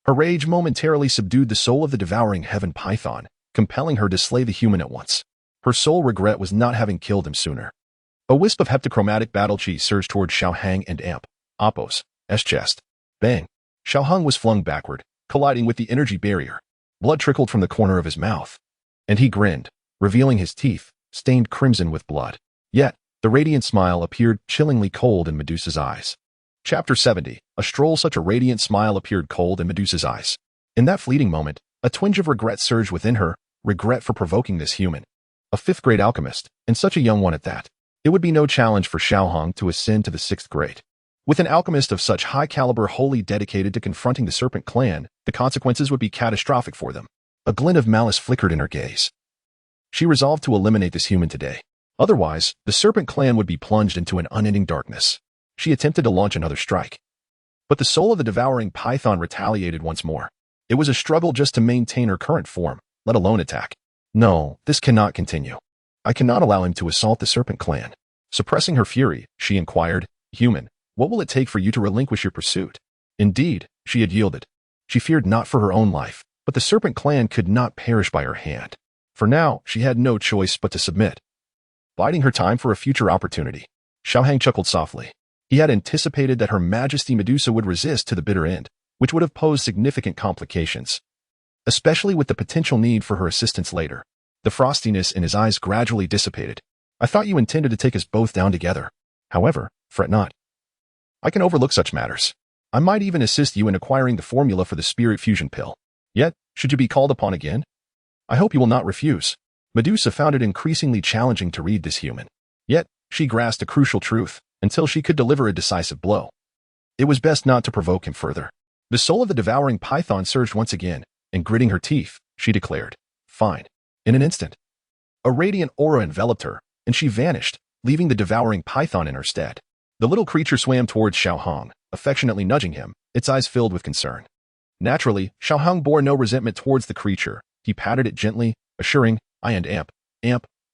Her rage momentarily subdued the soul of the devouring heaven python, compelling her to slay the human at once. Her sole regret was not having killed him sooner. A wisp of heptachromatic battle chi surged toward Xiao Hang and Amp, Apos' chest. Bang! Xiao Hung was flung backward, colliding with the energy barrier. Blood trickled from the corner of his mouth, and he grinned, revealing his teeth, stained crimson with blood. Yet, the radiant smile appeared chillingly cold in Medusa's eyes. Chapter 70. A stroll. Such a radiant smile appeared cold in Medusa's eyes. In that fleeting moment, a twinge of regret surged within her, regret for provoking this human. A fifth-grade alchemist, and such a young one at that. It would be no challenge for Xiao Hong to ascend to the 6th grade. With an alchemist of such high caliber wholly dedicated to confronting the Serpent Clan, the consequences would be catastrophic for them. A glint of malice flickered in her gaze. She resolved to eliminate this human today. Otherwise, the Serpent Clan would be plunged into an unending darkness. She attempted to launch another strike. But the soul of the devouring python retaliated once more. It was a struggle just to maintain her current form, let alone attack. No, this cannot continue. I cannot allow him to assault the Serpent Clan. Suppressing her fury, she inquired, Human, what will it take for you to relinquish your pursuit? Indeed, she had yielded. She feared not for her own life, but the Serpent Clan could not perish by her hand. For now, she had no choice but to submit. Biding her time for a future opportunity. Xiao Hang chuckled softly. He had anticipated that Her Majesty Medusa would resist to the bitter end, which would have posed significant complications, especially with the potential need for her assistance later. The frostiness in his eyes gradually dissipated. I thought you intended to take us both down together. However, fret not. I can overlook such matters. I might even assist you in acquiring the formula for the spirit fusion pill. Yet, should you be called upon again, I hope you will not refuse. Medusa found it increasingly challenging to read this human. Yet, she grasped a crucial truth, until she could deliver a decisive blow. It was best not to provoke him further. The soul of the devouring python surged once again, and gritting her teeth, she declared, Fine. In an instant. A radiant aura enveloped her, and she vanished, leaving the devouring python in her stead. The little creature swam towards Xiao Hong, affectionately nudging him, its eyes filled with concern. Naturally, Xiao Hong bore no resentment towards the creature. He patted it gently, assuring, I and Amp,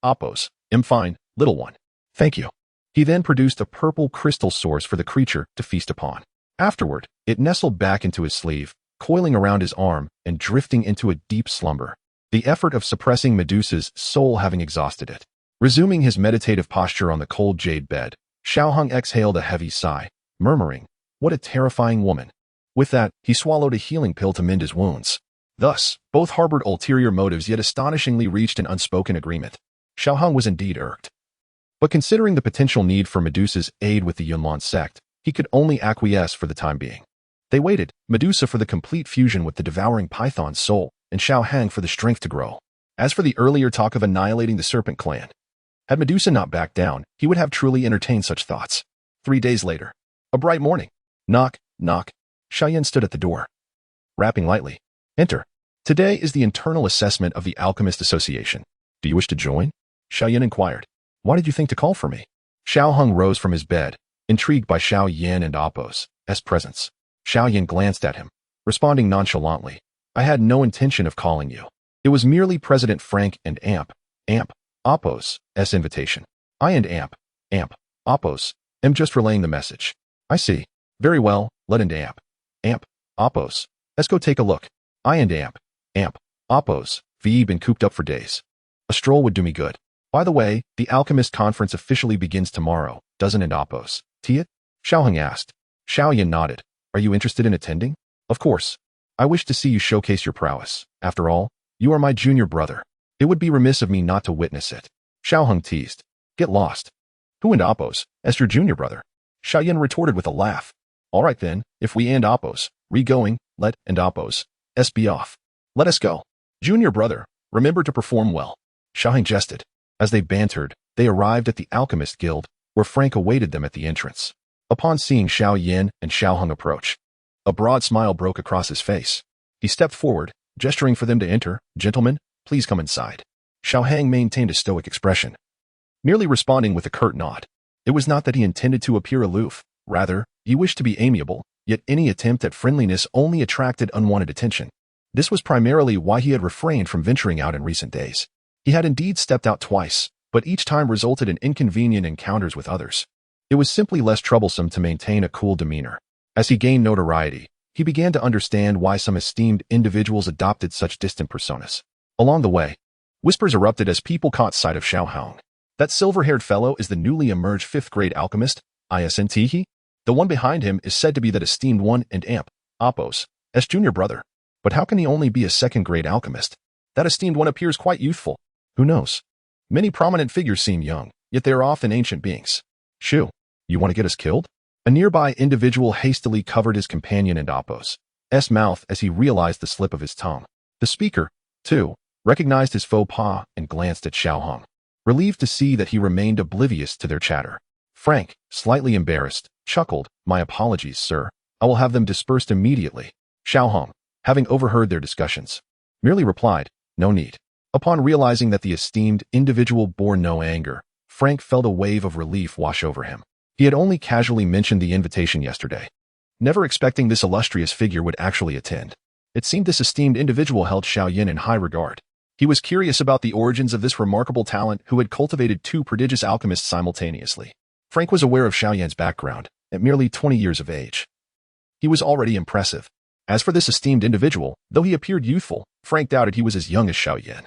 Apos, am fine, little one. Thank you. He then produced a purple crystal source for the creature to feast upon. Afterward, it nestled back into his sleeve, coiling around his arm and drifting into a deep slumber, the effort of suppressing Medusa's soul having exhausted it. Resuming his meditative posture on the cold jade bed, Xiao Hong exhaled a heavy sigh, murmuring, What a terrifying woman. With that, he swallowed a healing pill to mend his wounds. Thus, both harbored ulterior motives yet astonishingly reached an unspoken agreement. Xiao Hong was indeed irked. But considering the potential need for Medusa's aid with the Yunlan sect, he could only acquiesce for the time being. They waited, Medusa for the complete fusion with the devouring python's soul, and Xiao Hang for the strength to grow. As for the earlier talk of annihilating the Serpent Clan, had Medusa not backed down, he would have truly entertained such thoughts. 3 days later. A bright morning. Knock, knock. Xiaoyan stood at the door. Rapping lightly. Enter. Today is the internal assessment of the Alchemist Association. Do you wish to join? Xiaoyan inquired. Why did you think to call for me? Xiao Hung rose from his bed, intrigued by Xiao Yan and Apos' presence. Xiao Yan glanced at him, responding nonchalantly. I had no intention of calling you. It was merely President Frank and Apos' invitation. I and Apos, am just relaying the message. I see. Very well, let and Apos, let's go take a look. I and Apos, been cooped up for days. A stroll would do me good. By the way, the Alchemist Conference officially begins tomorrow, doesn't it, Apos? It? Xiao Hung asked. Xiao Yan nodded. Are you interested in attending? Of course. I wish to see you showcase your prowess. After all, you are my junior brother. It would be remiss of me not to witness it. Xiao Hong teased. Get lost. Who and Oppos, as your junior brother? Xiao Yan retorted with a laugh. All right then, if we and Oppos, re-going, let and Oppos, s be off. Let us go. Junior brother, remember to perform well. Xiao Hong jested. As they bantered, they arrived at the Alchemist Guild, where Frank awaited them at the entrance. Upon seeing Xiao Yan and Xiao Hong approach, a broad smile broke across his face. He stepped forward, gesturing for them to enter. Gentlemen, please come inside. Xiao Hang maintained a stoic expression, merely responding with a curt nod. It was not that he intended to appear aloof. Rather, he wished to be amiable, yet any attempt at friendliness only attracted unwanted attention. This was primarily why he had refrained from venturing out in recent days. He had indeed stepped out twice, but each time resulted in inconvenient encounters with others. It was simply less troublesome to maintain a cool demeanor. As he gained notoriety, he began to understand why some esteemed individuals adopted such distant personas. Along the way, whispers erupted as people caught sight of Xiao Hong. That silver-haired fellow is the newly emerged fifth-grade alchemist, Isn't. The one behind him is said to be that esteemed one and Amp, Oppos, S junior brother. But how can he only be a second-grade alchemist? That esteemed one appears quite youthful. Who knows? Many prominent figures seem young, yet they are often ancient beings. Shoo, you want to get us killed? A nearby individual hastily covered his companion and Oppos' mouth as he realized the slip of his tongue. The speaker, too, recognized his faux pas and glanced at Xiao Hong, relieved to see that he remained oblivious to their chatter. Frank, slightly embarrassed, chuckled. My apologies, sir. I will have them dispersed immediately. Xiao Hong, having overheard their discussions, merely replied, no need. Upon realizing that the esteemed individual bore no anger, Frank felt a wave of relief wash over him. He had only casually mentioned the invitation yesterday, never expecting this illustrious figure would actually attend. It seemed this esteemed individual held Xiao Yan in high regard. He was curious about the origins of this remarkable talent who had cultivated two prodigious alchemists simultaneously. Frank was aware of Xiao Yan's background. At merely 20 years of age, he was already impressive. As for this esteemed individual, though he appeared youthful, Frank doubted he was as young as Xiao Yan.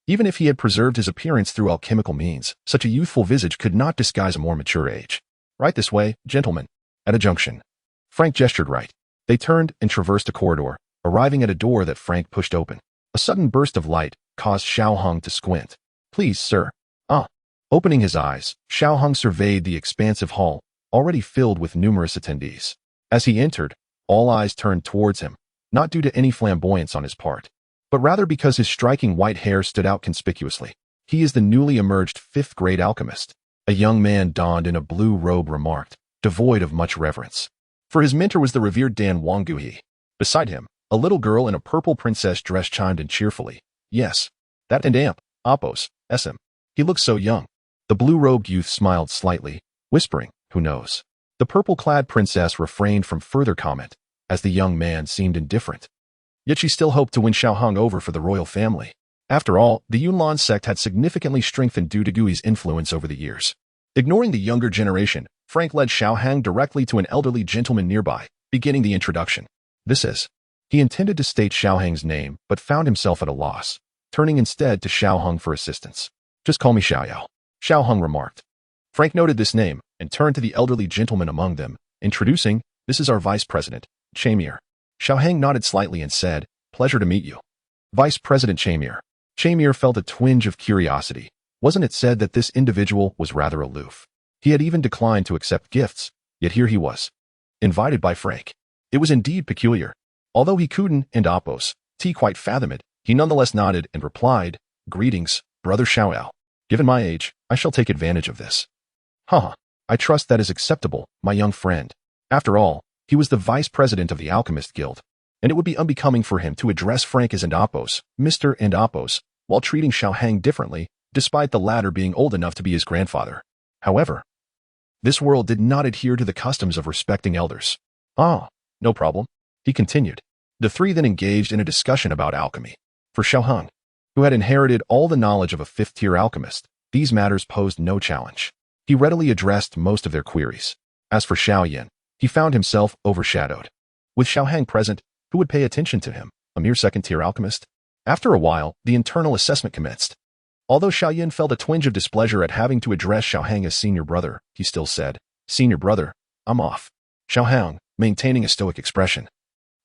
Even if he had preserved his appearance through alchemical means, such a youthful visage could not disguise a more mature age. Right this way, gentlemen. At a junction. Frank gestured right. They turned and traversed a corridor, arriving at a door that Frank pushed open. A sudden burst of light caused Xiao Hong to squint. Please, sir. Opening his eyes, Xiao Hong surveyed the expansive hall, already filled with numerous attendees. As he entered, all eyes turned towards him, not due to any flamboyance on his part, but rather because his striking white hair stood out conspicuously. He is the newly emerged fifth-grade alchemist. A young man donned in a blue robe remarked, devoid of much reverence. For his mentor was the revered Dan Wangguhi. Beside him, a little girl in a purple princess dress chimed in cheerfully. Yes, that and Amp, Oppos, SM. He looks so young. The blue-robed youth smiled slightly, whispering, who knows? The purple-clad princess refrained from further comment, as the young man seemed indifferent. Yet she still hoped to win Xiao Hong over for the royal family. After all, the Yunlan sect had significantly strengthened Dou Gui's influence over the years. Ignoring the younger generation, Frank led Xiao Hang directly to an elderly gentleman nearby, beginning the introduction. This is. He intended to state Xiao Hang's name, but found himself at a loss, turning instead to Xiao Hong for assistance. Just call me Xiao Yao, Xiao Hong remarked. Frank noted this name and turned to the elderly gentleman among them, introducing, this is our vice president, Chamir. Xiao Hang nodded slightly and said, pleasure to meet you. Vice President Chamir. Chamir felt a twinge of curiosity. Wasn't it said that this individual was rather aloof? He had even declined to accept gifts, yet here he was, invited by Frank. It was indeed peculiar. Although he couldn't and Oppos quite fathom it, he nonetheless nodded and replied, greetings, Brother Xiao Yao. Given my age, I shall take advantage of this. I trust that is acceptable, my young friend. After all, he was the vice president of the Alchemist Guild, and it would be unbecoming for him to address Frank as and Oppos, Mr. and Oppos, while treating Xiao Hang differently, despite the latter being old enough to be his grandfather. However, this world did not adhere to the customs of respecting elders. No problem, he continued. The three then engaged in a discussion about alchemy. For Xiao Hang, who had inherited all the knowledge of a fifth-tier alchemist, these matters posed no challenge. He readily addressed most of their queries. As for Xiao Yan, he found himself overshadowed. With Xiao Hang present, who would pay attention to him, a mere second-tier alchemist? After a while, the internal assessment commenced. Although Xiao Yan felt a twinge of displeasure at having to address Xiao Hang as senior brother, he still said, Senior brother, I'm off. Xiaohang, maintaining a stoic expression,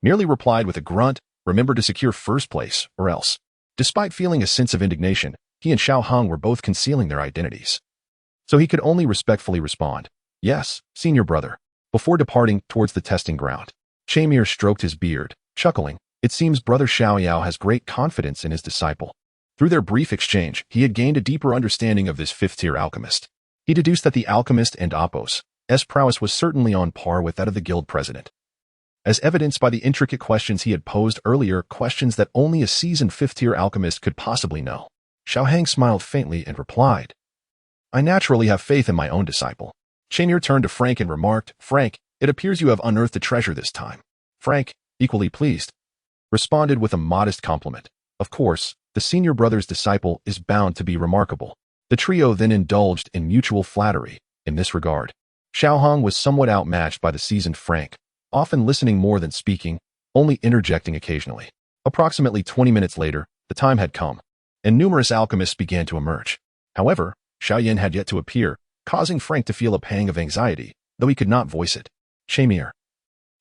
merely replied with a grunt, remember to secure first place, or else. Despite feeling a sense of indignation, he and Xiaohang were both concealing their identities. So he could only respectfully respond, yes, senior brother, before departing towards the testing ground. Chamir stroked his beard, chuckling. It seems brother Xiaoyao has great confidence in his disciple. Through their brief exchange, he had gained a deeper understanding of this fifth-tier alchemist. He deduced that the alchemist and Appos' prowess was certainly on par with that of the guild president. As evidenced by the intricate questions he had posed earlier, questions that only a seasoned fifth-tier alchemist could possibly know. Xiaohang smiled faintly and replied, I naturally have faith in my own disciple. Chamir turned to Frank and remarked, Frank, it appears you have unearthed a treasure this time. Frank, equally pleased, responded with a modest compliment. Of course, the senior brother's disciple is bound to be remarkable. The trio then indulged in mutual flattery. In this regard, Xiaohang was somewhat outmatched by the seasoned Frank, often listening more than speaking, only interjecting occasionally. Approximately 20 minutes later, the time had come, and numerous alchemists began to emerge. However, Xiaoyan had yet to appear, causing Frank to feel a pang of anxiety, though he could not voice it. Chamir,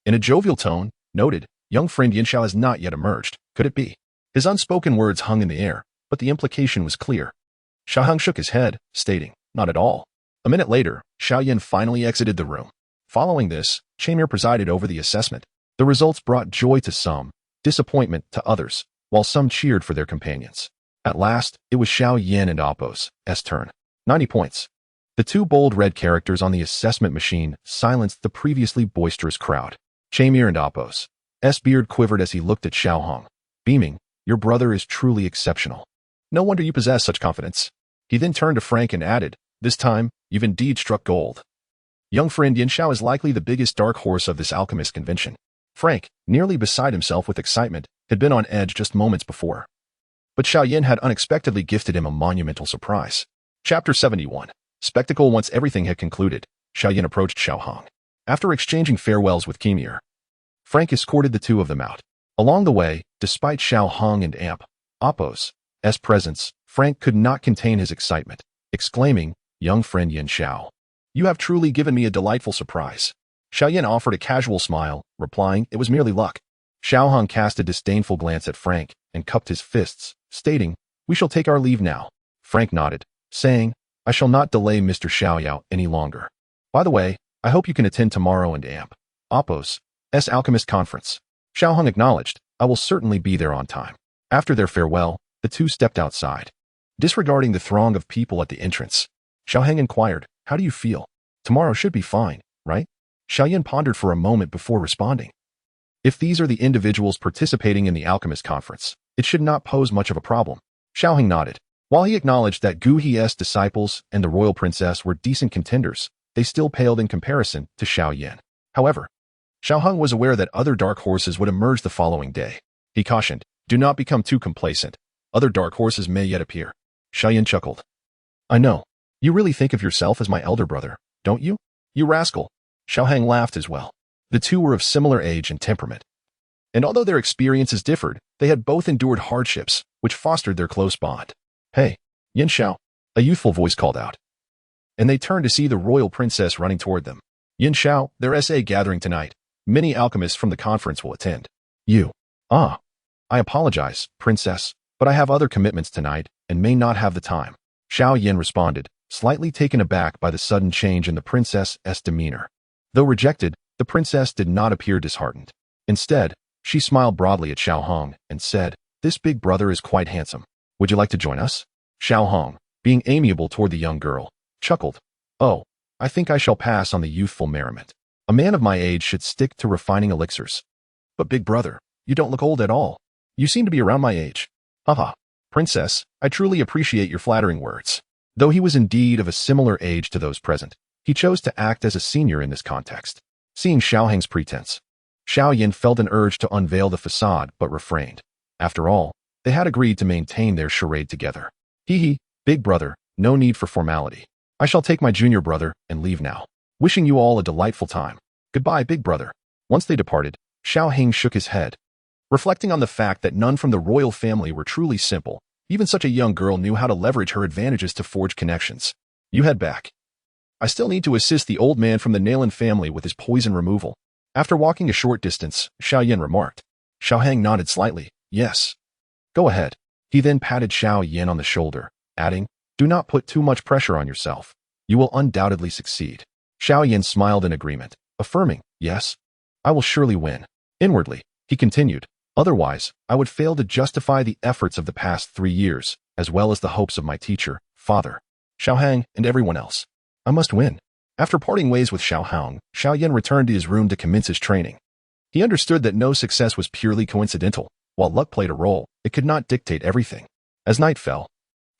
in a jovial tone, noted, young friend Yanxiao has not yet emerged. Could it be? His unspoken words hung in the air, but the implication was clear. Xiaohang shook his head, stating, not at all. A minute later, Xiaoyan finally exited the room. Following this, Chamir presided over the assessment. The results brought joy to some, disappointment to others, while some cheered for their companions. At last, it was Xiao Yin and Appos' turn. 90 points. The two bold red characters on the assessment machine silenced the previously boisterous crowd. Chamir and Appos' beard quivered as he looked at Xiaohang, beaming, your brother is truly exceptional. No wonder you possess such confidence. He then turned to Frank and added, this time, you've indeed struck gold. Young friend Yanxiao is likely the biggest dark horse of this alchemist convention. Frank, nearly beside himself with excitement, had been on edge just moments before. But Xiaoyan had unexpectedly gifted him a monumental surprise. Chapter 71. Spectacle. Once everything had concluded, Xiaoyan approached Xiaohang. After exchanging farewells with Chamir, Frank escorted the two of them out. Along the way, despite Xiaohang and Appos' presence, Frank could not contain his excitement, exclaiming, young friend Yanxiao, you have truly given me a delightful surprise. Xiaoyan offered a casual smile, replying, it was merely luck. Xiaohang cast a disdainful glance at Frank and cupped his fists, stating, we shall take our leave now. Frank nodded, saying, I shall not delay Mr. Xiaoyao any longer. By the way, I hope you can attend tomorrow and Appos' alchemist conference. Xiaohang acknowledged, I will certainly be there on time. After their farewell, the two stepped outside. Disregarding the throng of people at the entrance, Xiaohang inquired, how do you feel? Tomorrow should be fine, right? Xiaoyan pondered for a moment before responding. If these are the individuals participating in the alchemist conference, it should not pose much of a problem. Xiaohang nodded. While he acknowledged that Dou Qi's disciples and the royal princess were decent contenders, they still paled in comparison to Xiaoyan. However, Xiaohang was aware that other dark horses would emerge the following day. He cautioned, do not become too complacent. Other dark horses may yet appear. Xiaoyan chuckled. I know. You really think of yourself as my elder brother, don't you? You rascal. Xiaohang laughed as well. The two were of similar age and temperament. And although their experiences differed, they had both endured hardships, which fostered their close bond. Hey, Yanxiao, a youthful voice called out. And they turned to see the royal princess running toward them. Yanxiao, their gathering tonight. Many alchemists from the conference will attend. You. I apologize, princess, but I have other commitments tonight and may not have the time. Xiao Yin responded, slightly taken aback by the sudden change in the princess's demeanor. Though rejected, the princess did not appear disheartened. Instead, she smiled broadly at Xiaohang and said, this big brother is quite handsome. Would you like to join us? Xiaohang, being amiable toward the young girl, chuckled. Oh, I think I shall pass on the youthful merriment. A man of my age should stick to refining elixirs. But big brother, you don't look old at all. You seem to be around my age. Haha, princess, I truly appreciate your flattering words. Though he was indeed of a similar age to those present, he chose to act as a senior in this context. Seeing Xiaohang's pretense, Xiaoyan felt an urge to unveil the facade but refrained. After all, they had agreed to maintain their charade together. Hee, big brother, no need for formality. I shall take my junior brother and leave now. Wishing you all a delightful time. Goodbye, big brother. Once they departed, Xiaohang shook his head. Reflecting on the fact that none from the royal family were truly simple, even such a young girl knew how to leverage her advantages to forge connections. You head back. I still need to assist the old man from the Nalan family with his poison removal. After walking a short distance, Xiao Yan remarked. Xiao Hang nodded slightly. Yes. Go ahead. He then patted Xiao Yan on the shoulder, adding, do not put too much pressure on yourself. You will undoubtedly succeed. Xiao Yan smiled in agreement, affirming, yes, I will surely win. Inwardly, he continued, otherwise, I would fail to justify the efforts of the past 3 years, as well as the hopes of my teacher, father, Xiao Hang, and everyone else. I must win. After parting ways with Xiao Hang, Xiao Yan returned to his room to commence his training. He understood that no success was purely coincidental. While luck played a role, it could not dictate everything. As night fell,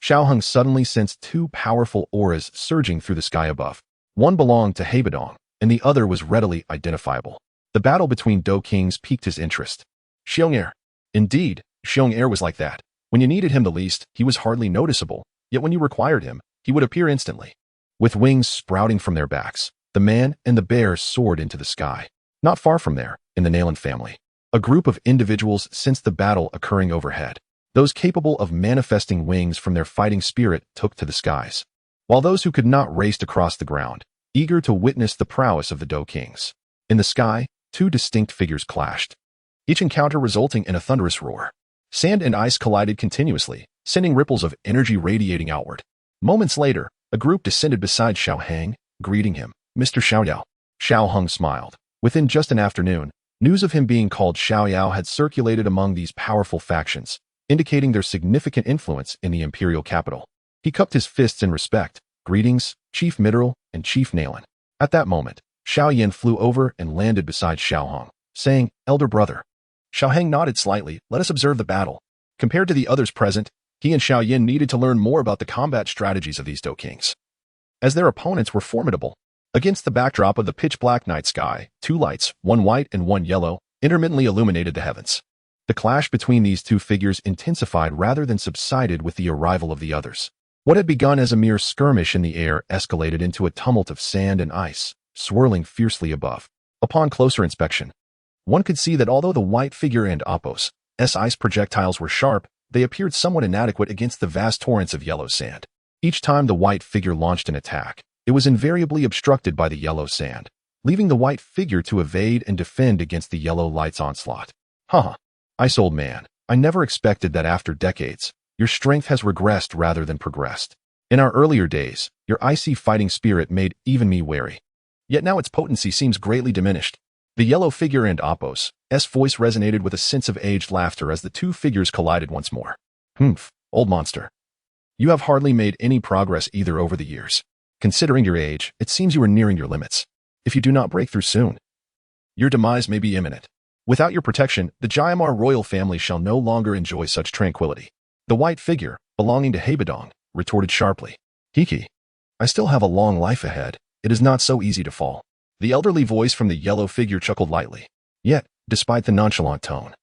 Xiao Hang suddenly sensed 2 powerful auras surging through the sky above. One belonged to Hebedong, and the other was readily identifiable. The battle between Dou Kings piqued his interest. Xiong'er. Indeed, Xiong'er was like that. When you needed him the least, he was hardly noticeable, yet when you required him, he would appear instantly. With wings sprouting from their backs, the man and the bear soared into the sky. Not far from there, in the Nalan family, a group of individuals sensed the battle occurring overhead. Those capable of manifesting wings from their fighting spirit took to the skies, while those who could not raced across the ground, eager to witness the prowess of the Dou Kings. In the sky, 2 distinct figures clashed, each encounter resulting in a thunderous roar. Sand and ice collided continuously, sending ripples of energy radiating outward. Moments later, a group descended beside Xiao Hang, greeting him, Mr. Xiao Yao. Xiao Hang smiled. Within just an afternoon, news of him being called Xiao Yao had circulated among these powerful factions, indicating their significant influence in the imperial capital. He cupped his fists in respect. Greetings, Chief Mineral and Chief Nalan. At that moment, Xiao Yan flew over and landed beside Xiao Hang, saying, Elder brother. Xiao Hang nodded slightly. Let us observe the battle. Compared to the others present, he and Xiao Yan needed to learn more about the combat strategies of these Dou Kings, as their opponents were formidable. Against the backdrop of the pitch-black night sky, 2 lights, one white and one yellow, intermittently illuminated the heavens. The clash between these 2 figures intensified rather than subsided with the arrival of the others. What had begun as a mere skirmish in the air escalated into a tumult of sand and ice, swirling fiercely above. Upon closer inspection, one could see that although the white figure and Oppo's ice projectiles were sharp, they appeared somewhat inadequate against the vast torrents of yellow sand. Each time the white figure launched an attack, it was invariably obstructed by the yellow sand, leaving the white figure to evade and defend against the yellow light's onslaught. Ice old man, I never expected that after decades, your strength has regressed rather than progressed. In our earlier days, your icy fighting spirit made even me wary. Yet now its potency seems greatly diminished. The yellow figure and Oppo's voice resonated with a sense of aged laughter as the 2 figures collided once more. Old monster. You have hardly made any progress either over the years. Considering your age, it seems you are nearing your limits. If you do not break through soon, your demise may be imminent. Without your protection, the Jiamar royal family shall no longer enjoy such tranquility. The white figure, belonging to Hebedong, retorted sharply. Hiki, I still have a long life ahead. It is not so easy to fall. The elderly voice from the yellow figure chuckled lightly. Yet, despite the nonchalant tone,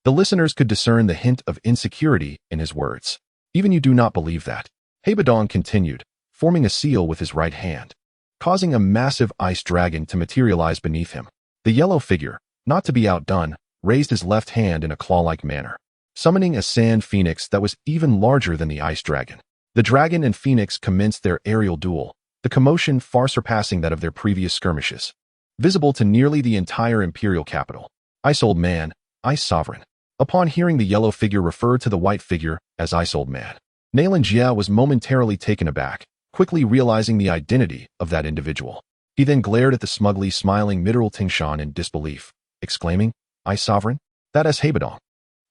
the listeners could discern the hint of insecurity in his words. Even you do not believe that. Hebedong continued, forming a seal with his right hand, causing a massive ice dragon to materialize beneath him. The yellow figure, not to be outdone, raised his left hand in a claw-like manner, summoning a sand phoenix that was even larger than the ice dragon. The dragon and phoenix commenced their aerial duel, the commotion far surpassing that of their previous skirmishes, visible to nearly the entire imperial capital. Ice old man, ice sovereign. Upon hearing the yellow figure refer to the white figure as ice old man, Nalan Jia was momentarily taken aback, quickly realizing the identity of that individual. He then glared at the smugly smiling Mineral Tingshan in disbelief, exclaiming, Ice sovereign? That is Hebedong.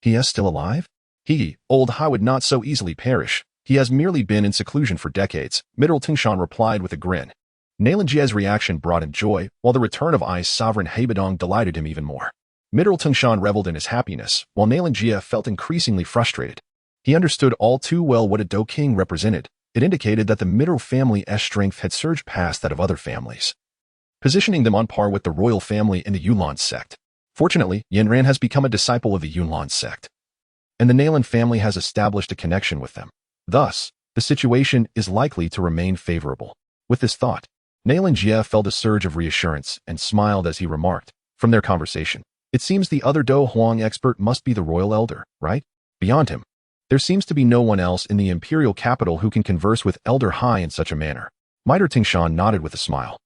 He is still alive? Old Hai would not so easily perish. He has merely been in seclusion for decades, Mineral Tingshan replied with a grin. Nalan Jia's reaction brought him joy, while the return of Ice sovereign Hebedong delighted him even more. Mineral Tingshan reveled in his happiness, while Nalan Jia felt increasingly frustrated. He understood all too well what a Dou King represented. It indicated that the Mineral family's strength had surged past that of other families, positioning them on par with the royal family in the Yunlan sect. Fortunately, Yanran has become a disciple of the Yunlan sect, and the Nalan family has established a connection with them. Thus, the situation is likely to remain favorable. With this thought, Nalan Jia felt a surge of reassurance and smiled as he remarked, from their conversation, it seems the other Dou Huang expert must be the royal elder, right? Beyond him, there seems to be no one else in the imperial capital who can converse with Elder Hai in such a manner. Mitre Tingshan nodded with a smile.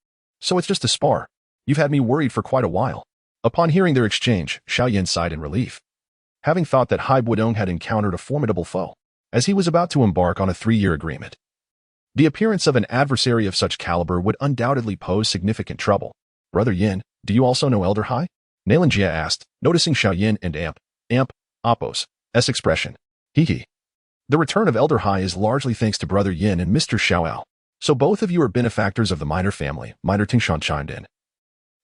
So it's just a spar. You've had me worried for quite a while. Upon hearing their exchange, Xiao Yin sighed in relief. Having thought that Hai Buodong had encountered a formidable foe, as he was about to embark on a 3-year agreement. The appearance of an adversary of such caliber would undoubtedly pose significant trouble. Brother Yin, do you also know Elder Hai? Nailan Jia asked, noticing Xiao Yin and Appo's expression. Hee. The return of Elder Hai is largely thanks to Brother Yin and Mr. Xiaoao. So both of you are benefactors of the Mitre family, Mitre Tingshan chimed in,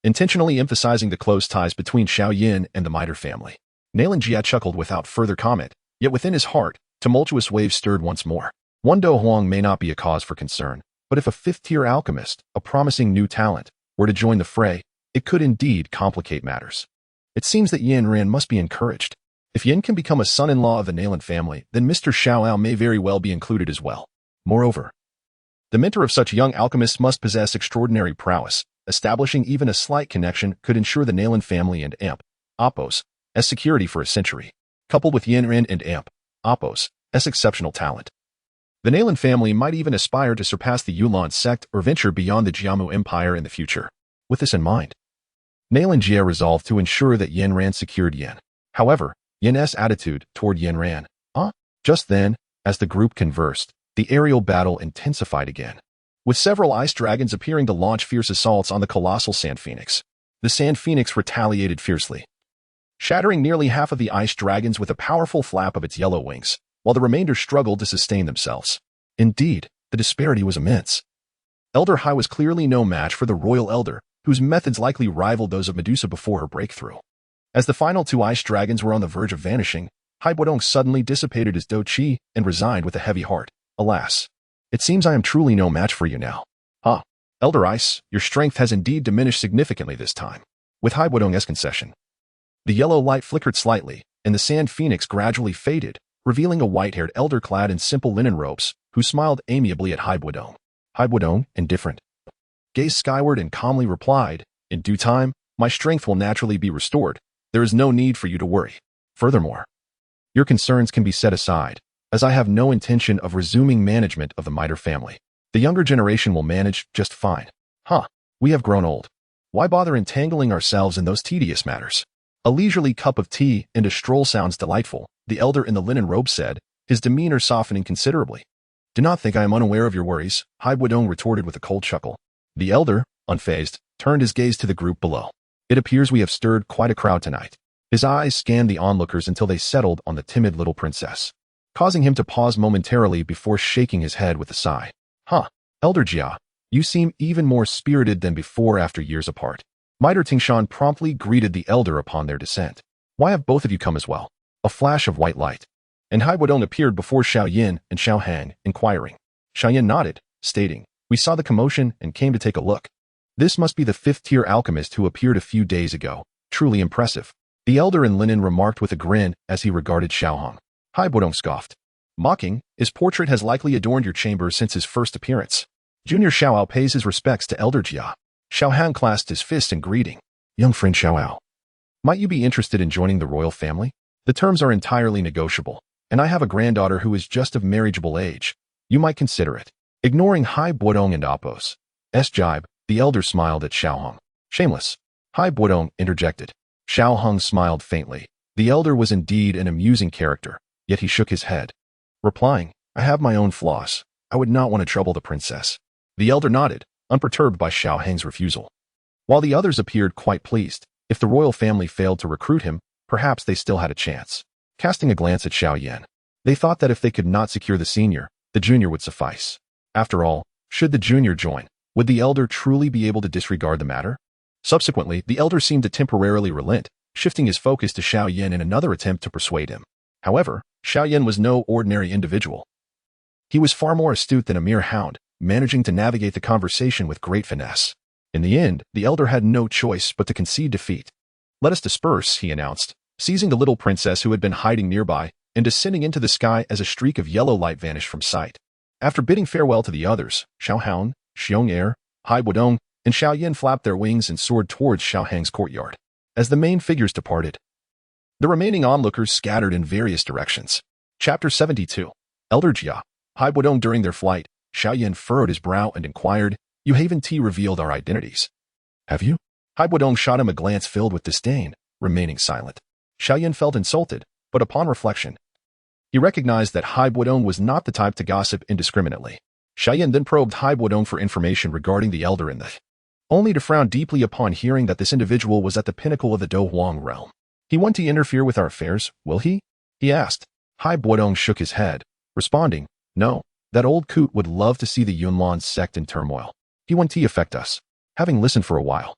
intentionally emphasizing the close ties between Xiao Yin and the Mitre family. Nailan Jia chuckled without further comment, yet within his heart, tumultuous waves stirred once more. One Do Huang may not be a cause for concern, but if a 5th-tier alchemist, a promising new talent, were to join the fray, it could indeed complicate matters. It seems that Yin Ran must be encouraged. If Yin can become a son-in-law of the Nailan family, then Mr. Xiaoao may very well be included as well. Moreover, the mentor of such young alchemists must possess extraordinary prowess. Establishing even a slight connection could ensure the Nailan family and Appo's as security for a century, coupled with Yin Ran and Appo's as exceptional talent. The Nailan family might even aspire to surpass the Yulan sect or venture beyond the Jiamu Empire in the future. With this in mind, Nailan Jia resolved to ensure that Yin Ran secured Yin. However, Yin's attitude toward Yin Ran. Just then, as the group conversed, the aerial battle intensified again, with several ice dragons appearing to launch fierce assaults on the colossal Sand Phoenix. The Sand Phoenix retaliated fiercely, shattering nearly half of the ice dragons with a powerful flap of its yellow wings, while the remainder struggled to sustain themselves. Indeed, the disparity was immense. Elder Hai was clearly no match for the Royal Elder, whose methods likely rivaled those of Medusa before her breakthrough. As the final 2 ice dragons were on the verge of vanishing, Hai Buodong suddenly dissipated his Dou Qi and resigned with a heavy heart. Alas, it seems I am truly no match for you now. Elder Ice, your strength has indeed diminished significantly this time. With Hai Buodong's concession, the yellow light flickered slightly, and the Sand Phoenix gradually faded, revealing a white-haired elder clad in simple linen robes, who smiled amiably at Hai Buodong. Hai Buodong, indifferent, gazed skyward and calmly replied, in due time, my strength will naturally be restored. There is no need for you to worry. Furthermore, your concerns can be set aside, as I have no intention of resuming management of the Mitre family. The younger generation will manage just fine. We have grown old. Why bother entangling ourselves in those tedious matters? A leisurely cup of tea and a stroll sounds delightful, the elder in the linen robe said, his demeanor softening considerably. Do not think I am unaware of your worries, Hai Buodong retorted with a cold chuckle. The elder, unfazed, turned his gaze to the group below. It appears we have stirred quite a crowd tonight. His eyes scanned the onlookers until they settled on the timid little princess, causing him to pause momentarily before shaking his head with a sigh. Elder Jia, you seem even more spirited than before after years apart. Mitre Tingshan promptly greeted the elder upon their descent. Why have both of you come as well? A flash of white light, and Hai Buodong appeared before Xiao Yin and Xiao Hang, inquiring. Xiao Yin nodded, stating, we saw the commotion and came to take a look. This must be the 5th-tier alchemist who appeared a few days ago. Truly impressive. The elder in linen remarked with a grin as he regarded Xiao Hong. Hai Buodong scoffed. Mocking, his portrait has likely adorned your chamber since his first appearance. Junior Xiaoao pays his respects to Elder Jia. Xiao Han clasped his fist in greeting. Young friend Xiaoao, might you be interested in joining the royal family? The terms are entirely negotiable, and I have a granddaughter who is just of marriageable age. You might consider it. Ignoring Hai Buodong and Appo's jibe, the elder smiled at Xiao Hong. Shameless. Hai Buodong interjected. Xiao Hong smiled faintly. The elder was indeed an amusing character, yet he shook his head, replying, I have my own flaws. I would not want to trouble the princess. The elder nodded, unperturbed by Xiao Hang's refusal. While the others appeared quite pleased, if the royal family failed to recruit him, perhaps they still had a chance. Casting a glance at Xiao Yan, they thought that if they could not secure the senior, the junior would suffice. After all, should the junior join, would the elder truly be able to disregard the matter? Subsequently, the elder seemed to temporarily relent, shifting his focus to Xiao Yan in another attempt to persuade him. However, Xiao Yan was no ordinary individual. He was far more astute than a mere hound, managing to navigate the conversation with great finesse. In the end, the elder had no choice but to concede defeat. Let us disperse, he announced, seizing the little princess who had been hiding nearby and descending into the sky as a streak of yellow light vanished from sight. After bidding farewell to the others, Xiao Han, Xiong Er, Hai Buodong, and Xiao Yin flapped their wings and soared towards Xiao Hang's courtyard. As the main figures departed, the remaining onlookers scattered in various directions. Chapter 72. Elder Jia. Hai Buodong during their flight, Xiaoyan furrowed his brow and inquired, "You haven't revealed our identities, have you?" Hai Buodong shot him a glance filled with disdain, remaining silent. Xiaoyan felt insulted, but upon reflection, he recognized that Hai Buodong was not the type to gossip indiscriminately. Xiaoyan then probed Hai Buodong for information regarding the elder in the only to frown deeply upon hearing that this individual was at the pinnacle of the Dou Huang realm. "He won't interfere with our affairs, will he?" he asked. Hai Buodong shook his head, responding, "No, that old coot would love to see the Yunlan sect in turmoil. He won't affect us." Having listened for a while,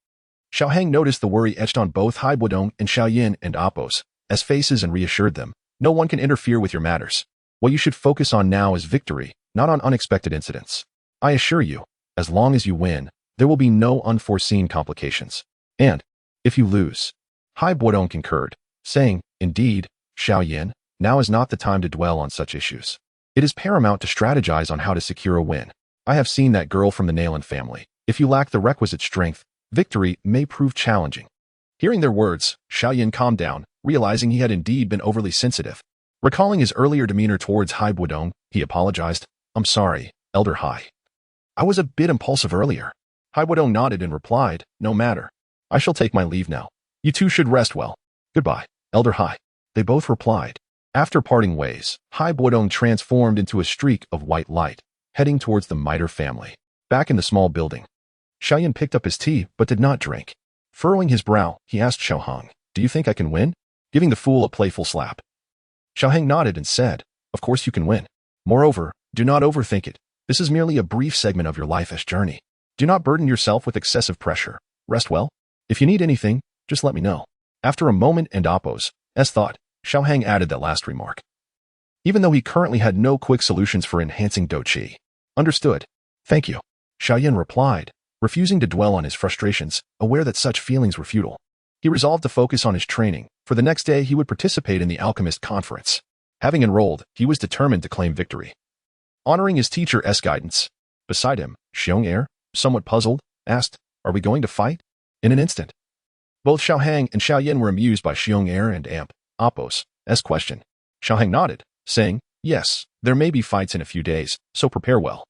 Xiaohang noticed the worry etched on both Hai Buodong and Xiaoyan and Appos as faces and reassured them, "No one can interfere with your matters. What you should focus on now is victory, not on unexpected incidents. I assure you, as long as you win, there will be no unforeseen complications. And, if you lose..." Hai Buodong concurred, saying, "Indeed, Xiaoyan, now is not the time to dwell on such issues. It is paramount to strategize on how to secure a win. I have seen that girl from the Nalan family. If you lack the requisite strength, victory may prove challenging." Hearing their words, Xiaoyan calmed down, realizing he had indeed been overly sensitive. Recalling his earlier demeanor towards Hai Buodong, he apologized, "I'm sorry, Elder Hai. I was a bit impulsive earlier." Hai Buodong nodded and replied, "No matter. I shall take my leave now. You two should rest well. Goodbye, Elder Hai." They both replied. After parting ways, Hai Buodong transformed into a streak of white light, heading towards the Miter family. Back in the small building, Xiaoyan picked up his tea but did not drink. Furrowing his brow, he asked Xiaohang, "Do you think I can win?" giving the fool a playful slap. Xiaohang nodded and said, "Of course you can win. Moreover, do not overthink it. This is merely a brief segment of your life's journey. Do not burden yourself with excessive pressure. Rest well. If you need anything, just let me know." After a moment and Appos, as thought, Xiaohang added that last remark. Even though he currently had no quick solutions for enhancing Dou Qi. "Understood. Thank you," Xiaoyan replied, refusing to dwell on his frustrations, aware that such feelings were futile. He resolved to focus on his training. For the next day he would participate in the alchemist conference. Having enrolled, he was determined to claim victory. Honoring his teacher's guidance, beside him, Xiong'er, somewhat puzzled, asked, "Are we going to fight?" In an instant, both Xiaohang and Xiaoyan were amused by Xiong'er and Appos' question. Xiaohang nodded, saying, "Yes, there may be fights in a few days, so prepare well."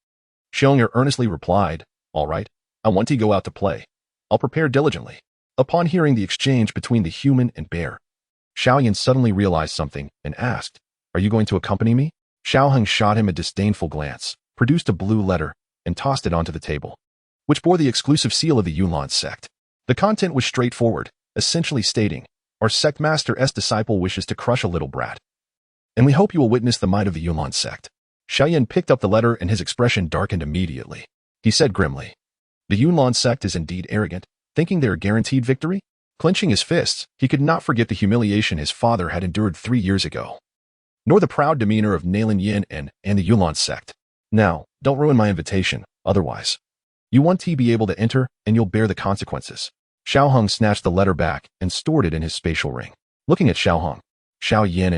Xiong'er earnestly replied, "All right, I want to go out to play. I'll prepare diligently." Upon hearing the exchange between the human and bear, Xiaoyan suddenly realized something and asked, "Are you going to accompany me?" Xiaohang shot him a disdainful glance, produced a blue letter, and tossed it onto the table, which bore the exclusive seal of the Yunlan sect. The content was straightforward, essentially stating, "Our sect master's disciple wishes to crush a little brat, and we hope you will witness the might of the Yunlan sect." Xiaoyan picked up the letter and his expression darkened immediately. He said grimly, "The Yunlan sect is indeed arrogant, thinking they are guaranteed victory?" Clenching his fists, he could not forget the humiliation his father had endured 3 years ago, nor the proud demeanor of Nalan Yin and the Yunlan sect. "Now, don't ruin my invitation, otherwise. You want to be able to enter, and you'll bear the consequences." Xiaohang snatched the letter back and stored it in his spatial ring. Looking at Xiaohang, Xiaoyan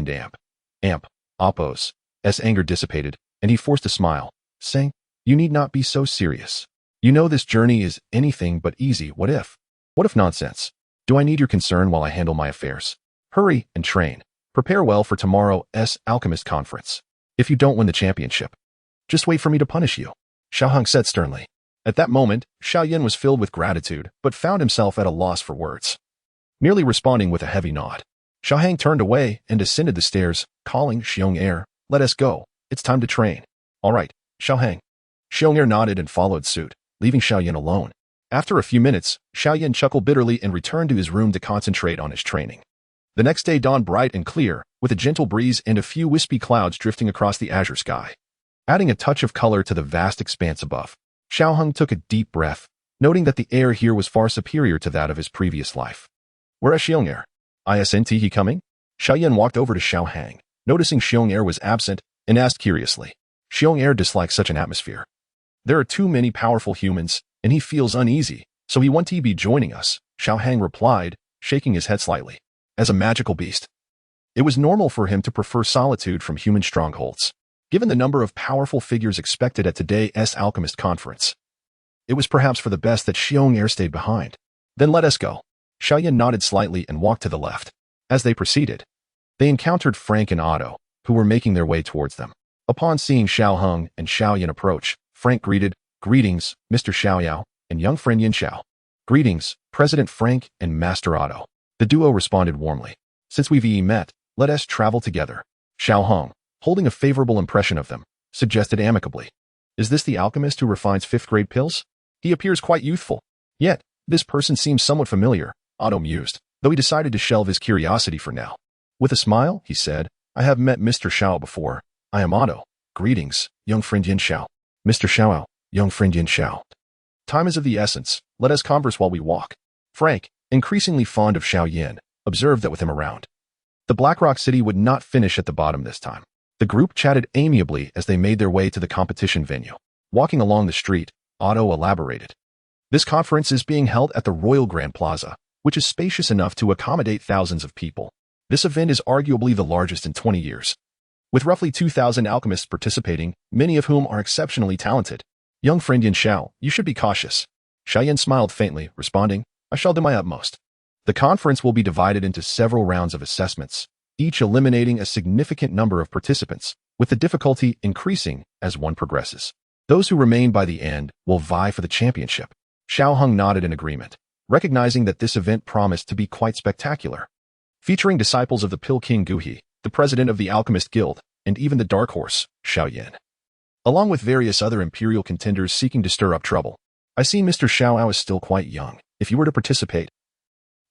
and Appos' anger dissipated, and he forced a smile, saying, "You need not be so serious. You know this journey is anything but easy. What if nonsense? Do I need your concern while I handle my affairs? Hurry and train. Prepare well for tomorrow's alchemist conference. If you don't win the championship, just wait for me to punish you," Xiaohang said sternly. At that moment, Xiaoyan was filled with gratitude, but found himself at a loss for words, merely responding with a heavy nod. Xiaohang turned away and descended the stairs, calling Xiong'er, "Let us go. It's time to train." "All right, Xiaohang." Xiong'er nodded and followed suit, leaving Xiaoyan alone. After a few minutes, Xiaoyan chuckled bitterly and returned to his room to concentrate on his training. The next day dawned bright and clear, with a gentle breeze and a few wispy clouds drifting across the azure sky, adding a touch of color to the vast expanse above. Xiaohang took a deep breath, noting that the air here was far superior to that of his previous life. "Where is Xiong'er? Isn't he coming?" Xiaoyan walked over to Xiaohang, noticing Xiong'er was absent, and asked curiously. Xiong'er dislikes such an atmosphere. There are too many powerful humans, and he feels uneasy, so he wants to be joining us, Xiaohang replied, shaking his head slightly. As a magical beast, it was normal for him to prefer solitude from human strongholds. Given the number of powerful figures expected at today's alchemist conference, it was perhaps for the best that Xiong'er stayed behind. "Then let us go." Xiaoyan nodded slightly and walked to the left. As they proceeded, they encountered Frank and Otto, who were making their way towards them. Upon seeing Xiaohang and Xiaoyan approach, Frank greeted, "Greetings, Mr. Xiaoyao, and young friend Yin Xiao." "Greetings, President Frank and Master Otto." The duo responded warmly. "Since we've met, let us travel together." Xiao Hong, holding a favorable impression of them, suggested amicably, "Is this the alchemist who refines fifth-grade pills? He appears quite youthful. Yet, this person seems somewhat familiar," Otto mused, though he decided to shelve his curiosity for now. With a smile, he said, "I have met Mr. Xiao before. I am Otto. Greetings, young friend Yin Xiao." "Mr. Xiao, young friend Yin Xiao. Time is of the essence. Let us converse while we walk." Frank, increasingly fond of Xiao Yin, observed that with him around, the Black Rock City would not finish at the bottom this time. The group chatted amiably as they made their way to the competition venue. Walking along the street, Otto elaborated, "This conference is being held at the Royal Grand Plaza, which is spacious enough to accommodate thousands of people. This event is arguably the largest in 20 years. With roughly 2,000 alchemists participating, many of whom are exceptionally talented. Young friend Yin Xiao, you should be cautious." Xiaoyan smiled faintly, responding, "I shall do my utmost." The conference will be divided into several rounds of assessments, each eliminating a significant number of participants, with the difficulty increasing as one progresses. Those who remain by the end will vie for the championship. Xiao Hong nodded in agreement, recognizing that this event promised to be quite spectacular. Featuring disciples of the Pill King Dou Qi, the president of the Alchemist Guild, and even the Dark Horse, Xiao Yin, along with various other imperial contenders seeking to stir up trouble. "I see Mr. Xiaoyao is still quite young. If you were to participate,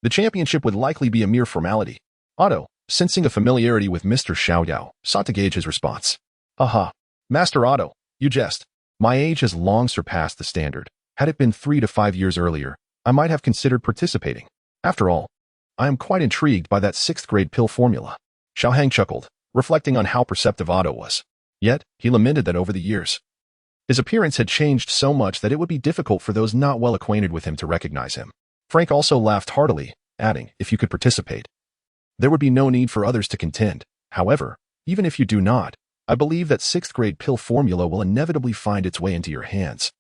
the championship would likely be a mere formality." Otto, sensing a familiarity with Mr. Xiaoyao, sought to gauge his response. "Aha, Master Otto, you jest. My age has long surpassed the standard. Had it been 3 to 5 years earlier, I might have considered participating. After all, I am quite intrigued by that 6th-grade pill formula." Xiao Hang chuckled, reflecting on how perceptive Otto was. Yet, he lamented that over the years, his appearance had changed so much that it would be difficult for those not well acquainted with him to recognize him. Frank also laughed heartily, adding, "If you could participate, there would be no need for others to contend. However, even if you do not, I believe that 6th-grade pill formula will inevitably find its way into your hands."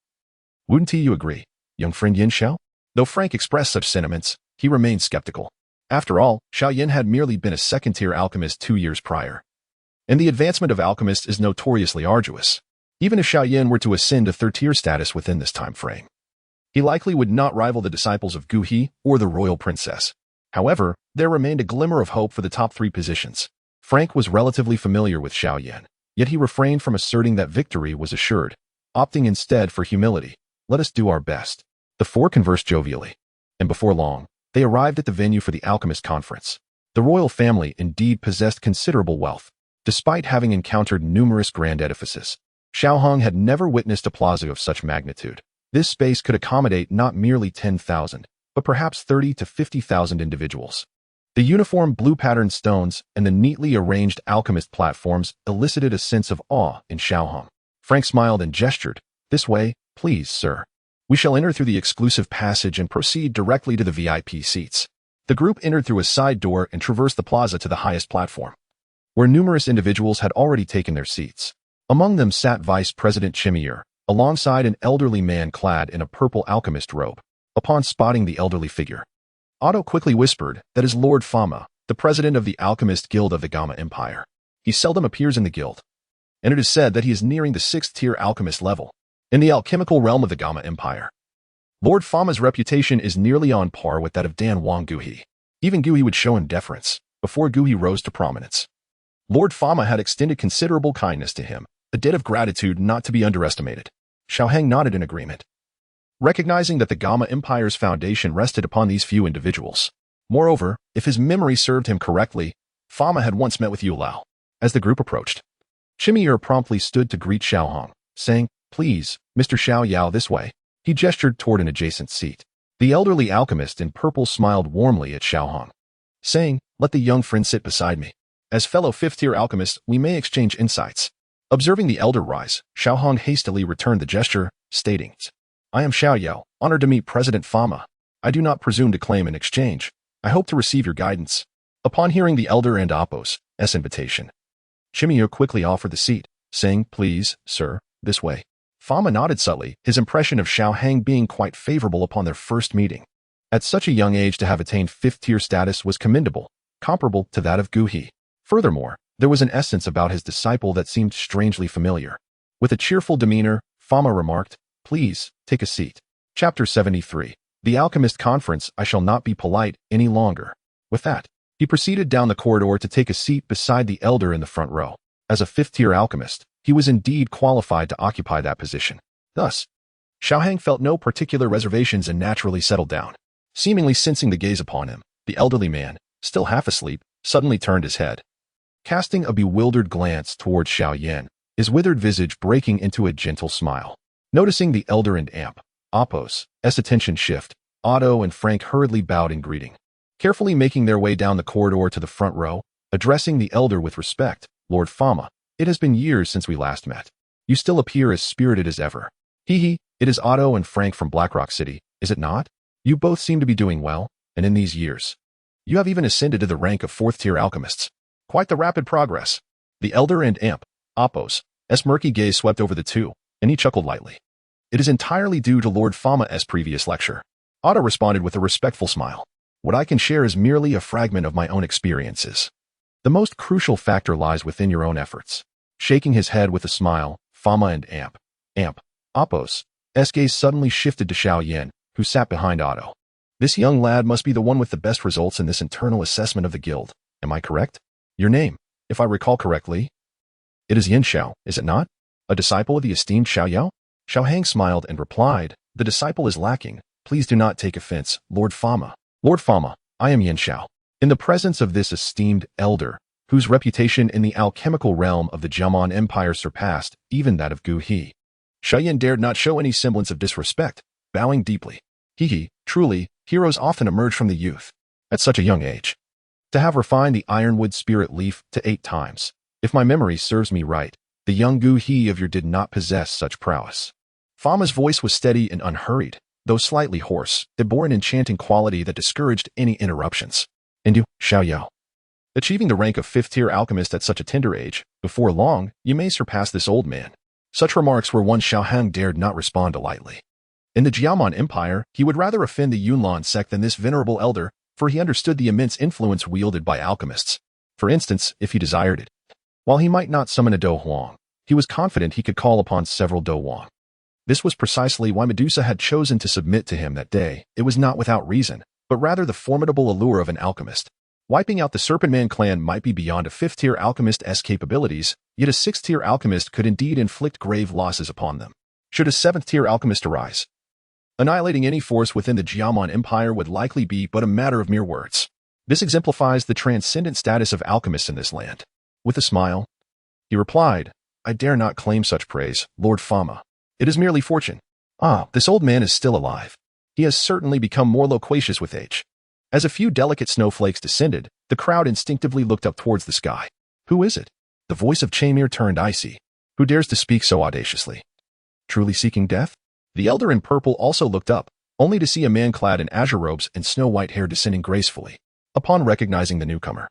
"Wouldn't you agree, young friend Yin Xiao?" Though Frank expressed such sentiments, he remained skeptical. After all, Xiao Yin had merely been a second-tier alchemist 2 years prior, and the advancement of alchemists is notoriously arduous. Even if Xiao Yin were to ascend to 3rd-tier status within this time frame, he likely would not rival the disciples of Dou Qi or the royal princess. However, there remained a glimmer of hope for the top 3 positions. Frank was relatively familiar with Xiao Yin, yet he refrained from asserting that victory was assured, opting instead for humility. "Let us do our best." The 4 conversed jovially, and before long, they arrived at the venue for the Alchemist Conference. The royal family indeed possessed considerable wealth, despite having encountered numerous grand edifices. Xiao Hong had never witnessed a plaza of such magnitude. This space could accommodate not merely 10,000, but perhaps 30 to 50,000 individuals. The uniform blue-patterned stones and the neatly arranged alchemist platforms elicited a sense of awe in Xiao Hong. Frank smiled and gestured, "This way, please, sir. We shall enter through the exclusive passage and proceed directly to the VIP seats." The group entered through a side door and traversed the plaza to the highest platform, where numerous individuals had already taken their seats. Among them sat Vice President Chimier, alongside an elderly man clad in a purple alchemist robe. Upon spotting the elderly figure, Otto quickly whispered, "That is Lord Fama, the president of the Alchemist Guild of the Gamma Empire. He seldom appears in the guild, and it is said that he is nearing the 6th-tier alchemist level in the alchemical realm of the Gamma Empire. Lord Fama's reputation is nearly on par with that of Dan Wang Guhi. Even Guhi would show him deference before Guhi rose to prominence. Lord Fama had extended considerable kindness to him, a debt of gratitude not to be underestimated." Xiao Heng nodded in agreement, recognizing that the Gamma Empire's foundation rested upon these few individuals. Moreover, if his memory served him correctly, Fama had once met with Yu Lao. As the group approached, Chimier promptly stood to greet Xiao Hong, saying, "Please, Mr. Xiaoyao, this way." He gestured toward an adjacent seat. The elderly alchemist in purple smiled warmly at Xiao Hong, saying, "Let the young friend sit beside me. As fellow 5th-tier alchemists, we may exchange insights." Observing the elder rise, Xiao Hong hastily returned the gesture, stating, "I am Xiaoyao, honored to meet President Fama. I do not presume to claim an exchange. I hope to receive your guidance." Upon hearing the elder and Appo's invitation, Chimier quickly offered the seat, saying, "Please, sir, this way." Fama nodded subtly, his impression of Xiao Hang being quite favorable upon their first meeting. At such a young age to have attained 5th-tier status was commendable, comparable to that of Dou Qi. Furthermore, there was an essence about his disciple that seemed strangely familiar. With a cheerful demeanor, Fama remarked. Please, take a seat. Chapter 73. The Alchemist Conference. I shall not be polite any longer. With that, he proceeded down the corridor to take a seat beside the elder in the front row. As a fifth-tier alchemist, he was indeed qualified to occupy that position. Thus, Xiaohang felt no particular reservations and naturally settled down. Seemingly sensing the gaze upon him, the elderly man, still half asleep, suddenly turned his head. Casting a bewildered glance towards Xiao Yan, his withered visage breaking into a gentle smile. Noticing the elder and Apos' attention shift, Otto and Frank hurriedly bowed in greeting. Carefully making their way down the corridor to the front row, addressing the elder with respect, Lord Fama, it has been years since we last met. You still appear as spirited as ever. It is Otto and Frank from Blackrock City, is it not? You both seem to be doing well, and in these years, you have even ascended to the rank of fourth-tier alchemists. Quite the rapid progress. The elder and Apos' murky gaze swept over the two, and he chuckled lightly. It is entirely due to Lord Fama's previous lecture. Otto responded with a respectful smile. What I can share is merely a fragment of my own experiences. The most crucial factor lies within your own efforts. Shaking his head with a smile, Fama and Apos' gaze suddenly shifted to Xiao Yan, who sat behind Otto. This young lad must be the one with the best results in this internal assessment of the guild. Am I correct? Your name, if I recall correctly? It is Yin Xiao, is it not? A disciple of the esteemed Xiao Yao? Xiaohang smiled and replied, the disciple is lacking. Please do not take offense, Lord Fama. Lord Fama, I am Yin Xiao. In the presence of this esteemed elder, whose reputation in the alchemical realm of the Jiamon Empire surpassed even that of Dou Qi, Xiao Yan dared not show any semblance of disrespect, bowing deeply. Truly, heroes often emerge from the youth. At such a young age. To have refined the ironwood spirit leaf to 8 times. If my memory serves me right, the young Dou Qi of your did not possess such prowess. Fama's voice was steady and unhurried, though slightly hoarse. It bore an enchanting quality that discouraged any interruptions. And you, Xiao Yao. Achieving the rank of 5th-tier alchemist at such a tender age, before long, you may surpass this old man. Such remarks were one Xiaohang dared not respond to lightly. In the Jiamon Empire, he would rather offend the Yunlan sect than this venerable elder, for he understood the immense influence wielded by alchemists. For instance, if he desired it. While he might not summon a Dou Huang, he was confident he could call upon several Dou Wang. This was precisely why Medusa had chosen to submit to him that day. It was not without reason, but rather the formidable allure of an alchemist. Wiping out the Serpentman clan might be beyond a 5th-tier alchemist's capabilities, yet a 6th-tier alchemist could indeed inflict grave losses upon them. Should a 7th-tier alchemist arise, annihilating any force within the Jiamon Empire would likely be but a matter of mere words. This exemplifies the transcendent status of alchemists in this land. With a smile, he replied, I dare not claim such praise, Lord Fama. It is merely fortune. This old man is still alive. He has certainly become more loquacious with age. As a few delicate snowflakes descended, the crowd instinctively looked up towards the sky. Who is it? The voice of Chamir turned icy. Who dares to speak so audaciously? Truly seeking death? The elder in purple also looked up, only to see a man clad in azure robes and snow-white hair descending gracefully. Upon recognizing the newcomer,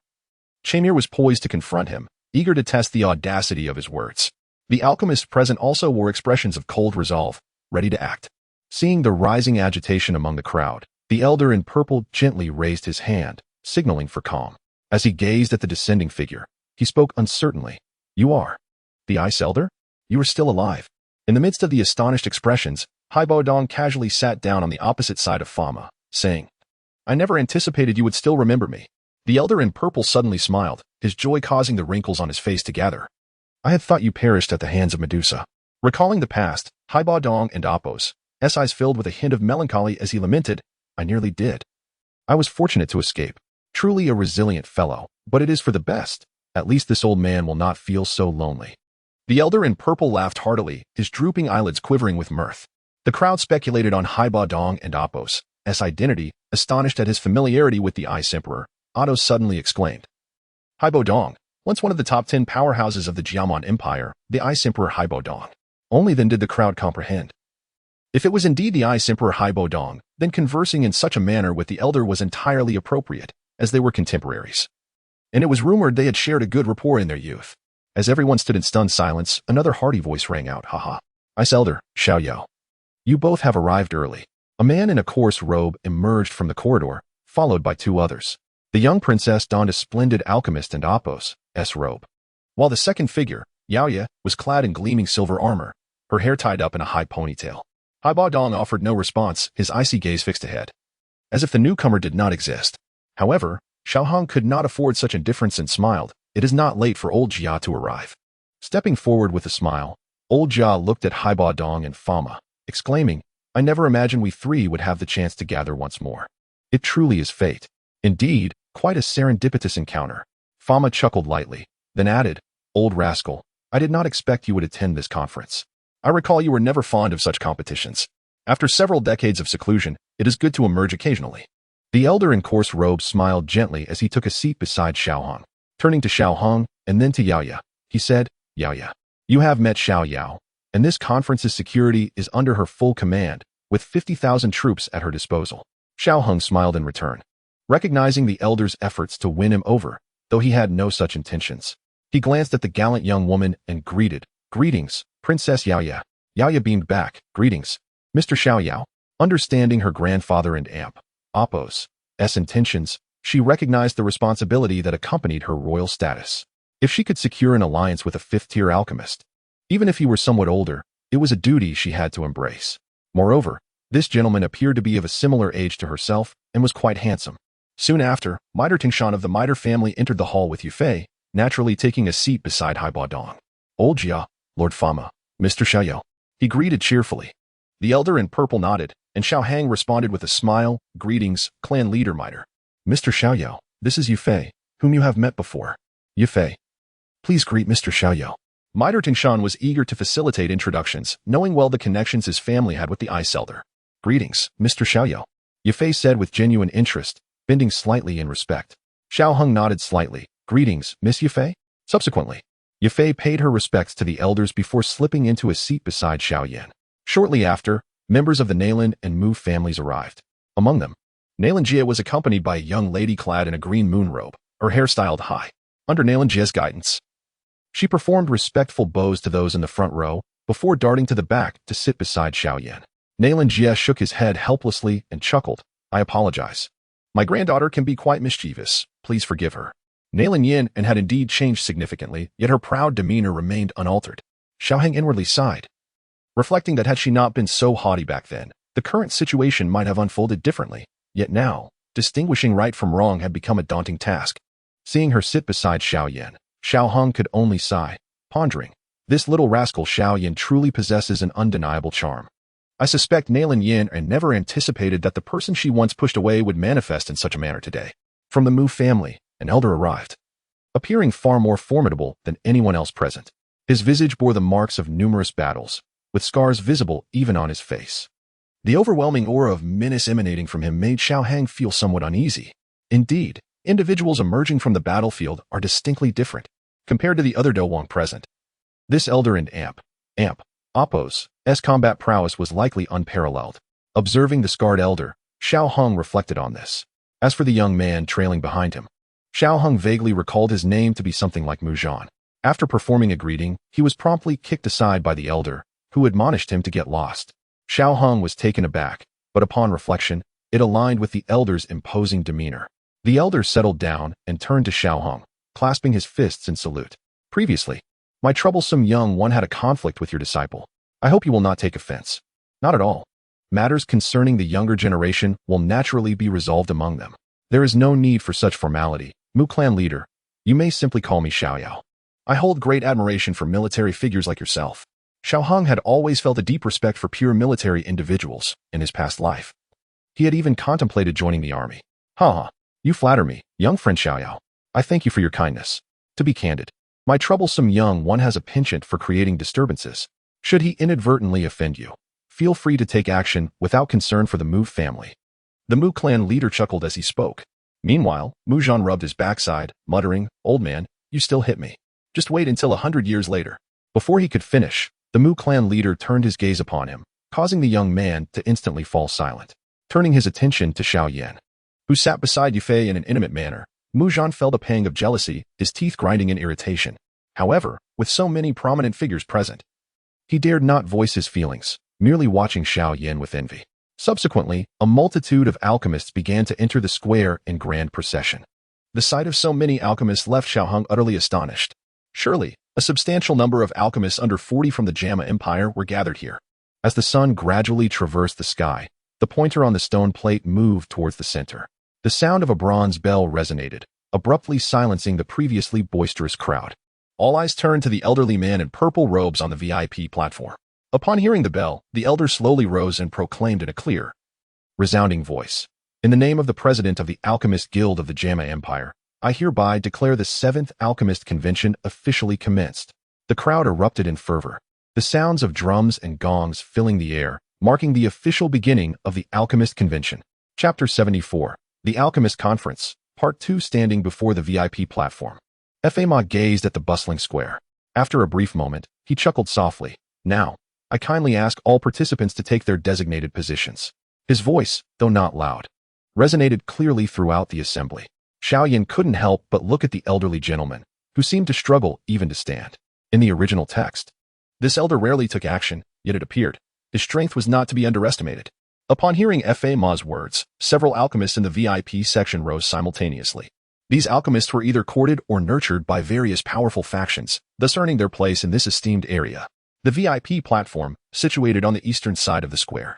Chamir was poised to confront him, eager to test the audacity of his words. The alchemists present also wore expressions of cold resolve, ready to act. Seeing the rising agitation among the crowd, the elder in purple gently raised his hand, signaling for calm. As he gazed at the descending figure, he spoke uncertainly. You are the Ice Elder? You are still alive. In the midst of the astonished expressions, Haibo Dong casually sat down on the opposite side of Fama, saying, I never anticipated you would still remember me. The elder in purple suddenly smiled, his joy causing the wrinkles on his face to gather. I had thought you perished at the hands of Medusa. Recalling the past, Haibo Dong and Apos' eyes filled with a hint of melancholy as he lamented, I nearly did. I was fortunate to escape. Truly a resilient fellow, but it is for the best. At least this old man will not feel so lonely. The elder in purple laughed heartily, his drooping eyelids quivering with mirth. The crowd speculated on Haibo Dong and Apos' identity, astonished at his familiarity with the Ice Emperor. Otto suddenly exclaimed, Haibo Dong, once one of the top 10 powerhouses of the Jiamon Empire, the Ice Emperor Haibo Dong. Only then did the crowd comprehend. If it was indeed the Ice Emperor Haibo Dong, then conversing in such a manner with the elder was entirely appropriate, as they were contemporaries. And it was rumored they had shared a good rapport in their youth. As everyone stood in stunned silence, another hearty voice rang out, haha. Ice Elder, Xiao Yao. You both have arrived early. A man in a coarse robe emerged from the corridor, followed by 2 others. The young princess donned a splendid alchemist and Apos' robe, while the second figure, Yaoya, was clad in gleaming silver armor. her hair tied up in a high ponytail. Haiba Dong offered no response, his icy gaze fixed ahead, as if the newcomer did not exist. However, Xiaohong could not afford such indifference and smiled. It is not late for old Jia to arrive. Stepping forward with a smile, old Jia looked at Haiba Dong and Fama, exclaiming, I never imagined we three would have the chance to gather once more. It truly is fate. Indeed, quite a serendipitous encounter. Fama chuckled lightly, then added, Old rascal, I did not expect you would attend this conference. I recall you were never fond of such competitions. After several decades of seclusion, it is good to emerge occasionally. The elder in coarse robes smiled gently as he took a seat beside Xiaohong. Turning to Xiaohong and then to Yaoya, he said, Yaoya, you have met Xiao Yao, and this conference's security is under her full command, with 50,000 troops at her disposal. Xiaohong smiled in return, recognizing the elder's efforts to win him over, though he had no such intentions. He glanced at the gallant young woman and greeted, Greetings, Princess Yaoya. Yaoya beamed back, Greetings, Mr. Xiao Yao. Understanding her grandfather and Appo's intentions, she recognized the responsibility that accompanied her royal status. If she could secure an alliance with a fifth-tier alchemist, even if he were somewhat older, it was a duty she had to embrace. Moreover, this gentleman appeared to be of a similar age to herself and was quite handsome. Soon after, Mitre Tingshan of the Mitre family entered the hall with Yufei, naturally taking a seat beside Haiba Dong. Old Jia, Lord Fama, Mr. Xiaoyao, he greeted cheerfully. The elder in purple nodded, and Xiao Hang responded with a smile, Greetings, clan leader Mitre. Mr. Xiaoyao, this is Yufei, whom you have met before. Yufei, please greet Mr. Xiaoyao. Mitre Tingshan was eager to facilitate introductions, knowing well the connections his family had with the Ice Elder. Greetings, Mr. Xiaoyao, Yufei said with genuine interest, bending slightly in respect. Xiao Hung nodded slightly. Greetings, Miss Yufei? Subsequently, Yufei paid her respects to the elders before slipping into a seat beside Xiao Yan. Shortly after, members of the Nalan and Mu families arrived. Among them, Nalan Jia was accompanied by a young lady clad in a green moon robe, her hair styled high. Under Nalan Jia's guidance, she performed respectful bows to those in the front row before darting to the back to sit beside Xiao Yan. Nalan Jia shook his head helplessly and chuckled. I apologize. My granddaughter can be quite mischievous. Please forgive her. Nalan Yin and had indeed changed significantly, yet her proud demeanor remained unaltered. Xiaoheng inwardly sighed, reflecting that had she not been so haughty back then, the current situation might have unfolded differently. Yet now, distinguishing right from wrong had become a daunting task. Seeing her sit beside Xiao Yan, Xiao Hong could only sigh, pondering, this little rascal Xiao Yan truly possesses an undeniable charm. I suspect Nalan Yin and never anticipated that the person she once pushed away would manifest in such a manner today. From the Mu family, an elder arrived, appearing far more formidable than anyone else present. His visage bore the marks of numerous battles, with scars visible even on his face. The overwhelming aura of menace emanating from him made Xiao Hang feel somewhat uneasy. Indeed, individuals emerging from the battlefield are distinctly different compared to the other Douwang present. This elder and Appo's combat prowess was likely unparalleled. Observing the scarred elder, Xiao Hong reflected on this. As for the young man trailing behind him, Xiao Hong vaguely recalled his name to be something like Mu Zhan. After performing a greeting, he was promptly kicked aside by the elder, who admonished him to get lost. Xiao Hong was taken aback, but upon reflection, it aligned with the elder's imposing demeanor. The elder settled down and turned to Xiao Hong, clasping his fists in salute. Previously, my troublesome young one had a conflict with your disciple. I hope you will not take offense. Not at all. Matters concerning the younger generation will naturally be resolved among them. There is no need for such formality. Mu clan leader, you may simply call me Xiao Yao. I hold great admiration for military figures like yourself. Xiao Hong had always felt a deep respect for pure military individuals in his past life. He had even contemplated joining the army. You flatter me, young friend Xiao Yao. I thank you for your kindness. To be candid, my troublesome young one has a penchant for creating disturbances. Should he inadvertently offend you, feel free to take action without concern for the Mu family. The Mu clan leader chuckled as he spoke. Meanwhile, Mu Zhan rubbed his backside, muttering, Old man, you still hit me. Just wait until 100 years later. Before he could finish, the Mu clan leader turned his gaze upon him, causing the young man to instantly fall silent. Turning his attention to Xiao Yan, who sat beside Yufei in an intimate manner, Mu Zhan felt a pang of jealousy, his teeth grinding in irritation. However, with so many prominent figures present, he dared not voice his feelings, merely watching Xiao Yan with envy. Subsequently, a multitude of alchemists began to enter the square in grand procession. The sight of so many alchemists left Xiao Hong utterly astonished. Surely, A substantial number of alchemists under 40 from the Jamma Empire were gathered here. As the sun gradually traversed the sky, the pointer on the stone plate moved towards the center. The sound of a bronze bell resonated, abruptly silencing the previously boisterous crowd. All eyes turned to the elderly man in purple robes on the VIP platform. Upon hearing the bell, the elder slowly rose and proclaimed in a clear, resounding voice, "In the name of the president of the Alchemist Guild of the Jamma Empire, I hereby declare the 7th Alchemist Convention officially commenced." The crowd erupted in fervor, the sounds of drums and gongs filling the air, marking the official beginning of the Alchemist Convention. Chapter 74, The Alchemist Conference, Part 2. Standing before the VIP platform, Ma gazed at the bustling square. After a brief moment, he chuckled softly. "Now, I kindly ask all participants to take their designated positions." His voice, though not loud, resonated clearly throughout the assembly. Xiaoyan couldn't help but look at the elderly gentleman, who seemed to struggle even to stand. In the original text, this elder rarely took action, yet it appeared his strength was not to be underestimated. Upon hearing Ma's words, several alchemists in the VIP section rose simultaneously. These alchemists were either courted or nurtured by various powerful factions, thus earning their place in this esteemed area. The VIP platform, situated on the eastern side of the square,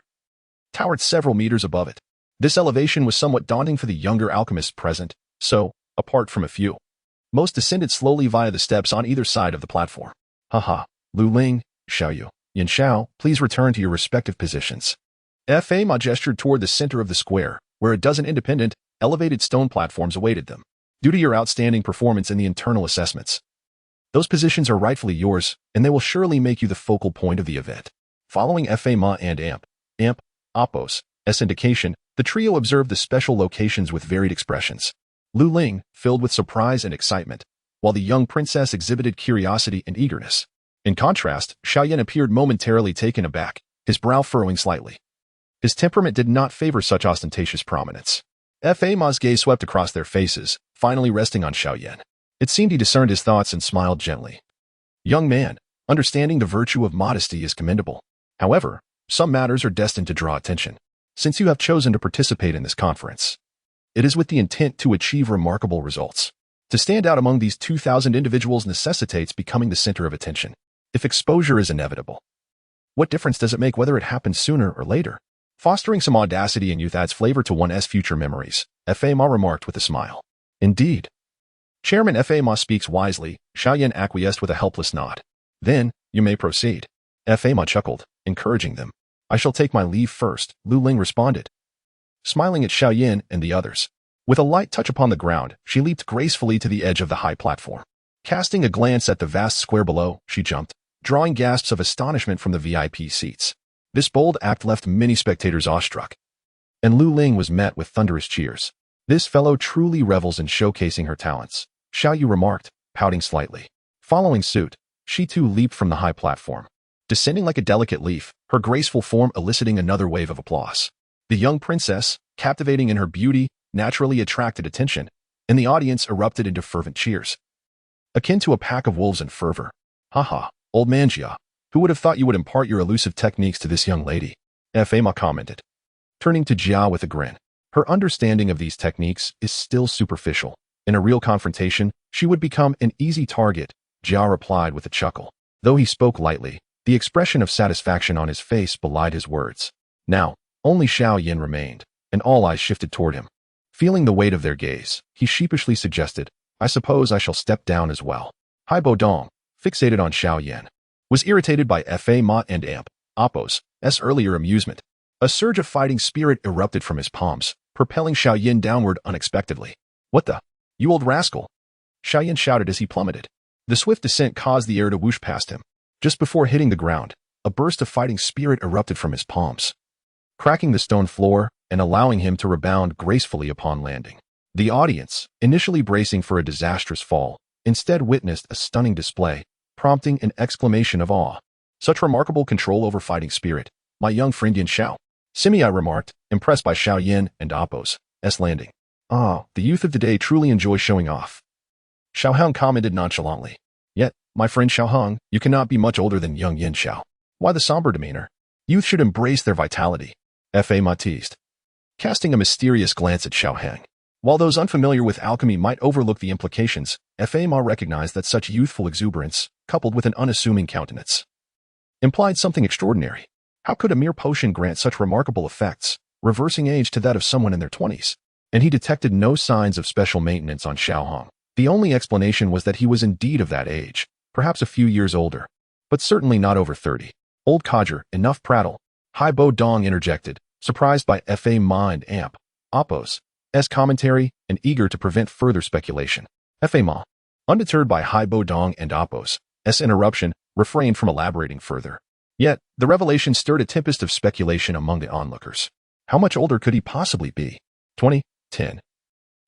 towered several meters above it. This elevation was somewhat daunting for the younger alchemists present, so, apart from a few, most descended slowly via the steps on either side of the platform. Haha, Lu Ling, Xiaoyu, Yin Xiao, please return to your respective positions. Ma gestured toward the center of the square, where a dozen independent, elevated stone platforms awaited them. Due to your outstanding performance in the internal assessments, those positions are rightfully yours, and they will surely make you the focal point of the event. Following Ma and Appos' indication, the trio observed the special locations with varied expressions. Lu Ling, filled with surprise and excitement, while the young princess exhibited curiosity and eagerness. In contrast, Xiaoyan appeared momentarily taken aback, his brow furrowing slightly. His temperament did not favor such ostentatious prominence. Ma's gaze swept across their faces, finally resting on Xiaoyan. It seemed he discerned his thoughts and smiled gently. "Young man, understanding the virtue of modesty is commendable. However, some matters are destined to draw attention. Since you have chosen to participate in this conference, it is with the intent to achieve remarkable results. To stand out among these 2,000 individuals necessitates becoming the center of attention. If exposure is inevitable, what difference does it make whether it happens sooner or later? Fostering some audacity and youth adds flavor to one's future memories," Ma remarked with a smile. "Indeed. Chairman Ma speaks wisely," Xiaoyan acquiesced with a helpless nod. "Then, you may proceed." Ma chuckled, encouraging them. "I shall take my leave first," Lu Ling responded, smiling at Xiaoyan and the others. With a light touch upon the ground, she leaped gracefully to the edge of the high platform. Casting a glance at the vast square below, she jumped, drawing gasps of astonishment from the VIP seats. This bold act left many spectators awestruck, and Lu Ling was met with thunderous cheers. "This fellow truly revels in showcasing her talents," Xiaoyu remarked, pouting slightly. Following suit, she too leaped from the high platform, descending like a delicate leaf, her graceful form eliciting another wave of applause. The young princess, captivating in her beauty, naturally attracted attention, and the audience erupted into fervent cheers, akin to a pack of wolves in fervor. "Haha, old man Jia, who would have thought you would impart your elusive techniques to this young lady?" Ma commented, turning to Jia with a grin. Her understanding of these techniques is still superficial. In a real confrontation, she would become an easy target, Jia replied with a chuckle. Though he spoke lightly, the expression of satisfaction on his face belied his words. Now, only Xiaoyan remained, and all eyes shifted toward him. Feeling the weight of their gaze, he sheepishly suggested, "I suppose I shall step down as well." Hai Bodong, fixated on Xiaoyan, was irritated by Ma and Appos' earlier amusement. A surge of fighting spirit erupted from his palms, propelling Xiaoyan downward unexpectedly. "What the? You old rascal!" Xiaoyan shouted as he plummeted. The swift descent caused the air to whoosh past him. Just before hitting the ground, a burst of fighting spirit erupted from his palms, cracking the stone floor and allowing him to rebound gracefully upon landing. The audience, initially bracing for a disastrous fall, instead witnessed a stunning display, prompting an exclamation of awe. "Such remarkable control over fighting spirit, my young friend Yin Xiao," Simei remarked, impressed by Xiaoyan and Appos' landing. "Ah, the youth of today truly enjoy showing off," Xiaohang commented nonchalantly. "Yet, my friend Xiaohang, you cannot be much older than young Yin Xiao. Why the somber demeanor? Youth should embrace their vitality," Ma teased, casting a mysterious glance at Xiaohang. While those unfamiliar with alchemy might overlook the implications, Fa Ma recognized that such youthful exuberance, coupled with an unassuming countenance, implied something extraordinary. How could a mere potion grant such remarkable effects, reversing age to that of someone in their 20s? And he detected no signs of special maintenance on Xiaohong. The only explanation was that he was indeed of that age, perhaps a few years older, but certainly not over 30. Old codger, enough prattle. Hai Bo Dong interjected, surprised by Fa Ma and Amp Oppo's commentary and eager to prevent further speculation. Fa Ma, undeterred by Hai Bo Dong and Oppo's interruption, refrained from elaborating further. Yet, the revelation stirred a tempest of speculation among the onlookers. How much older could he possibly be? 20, 10,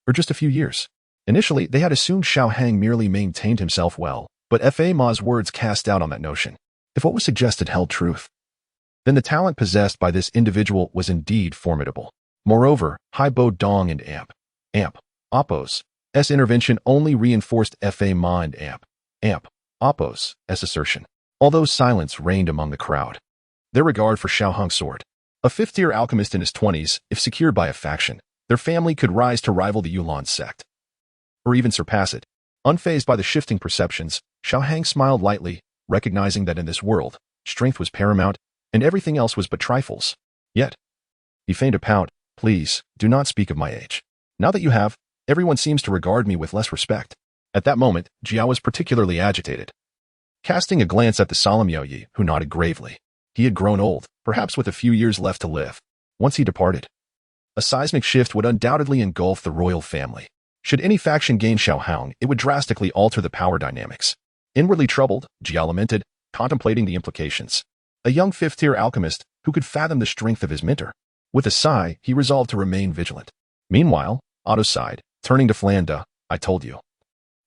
or just a few years? Initially, they had assumed Xiao Hang merely maintained himself well, but Fa Ma's words cast doubt on that notion. If what was suggested held truth, then the talent possessed by this individual was indeed formidable. Moreover, Hai Bo Dong and Amp Oppo's intervention only reinforced Fa Ma and Amp Oppo's assertion. Although silence reigned among the crowd, their regard for Xiaohong's sword, a fifth-tier alchemist in his 20s, if secured by a faction, their family could rise to rival the Yulan sect, or even surpass it. Unfazed by the shifting perceptions, Xiaohang smiled lightly, recognizing that in this world, strength was paramount, and everything else was but trifles. Yet, he feigned a pout. Please, do not speak of my age. Now that you have, everyone seems to regard me with less respect. At that moment, Jiao was particularly agitated. Casting a glance at the solemn Yao Yi, who nodded gravely. He had grown old, perhaps with a few years left to live. Once he departed, a seismic shift would undoubtedly engulf the royal family. Should any faction gain Xiaohang, it would drastically alter the power dynamics. Inwardly troubled, Jiao lamented, contemplating the implications. A young fifth-tier alchemist who could fathom the strength of his mentor. With a sigh, he resolved to remain vigilant. Meanwhile, Otto sighed, turning to Flanda. I told you.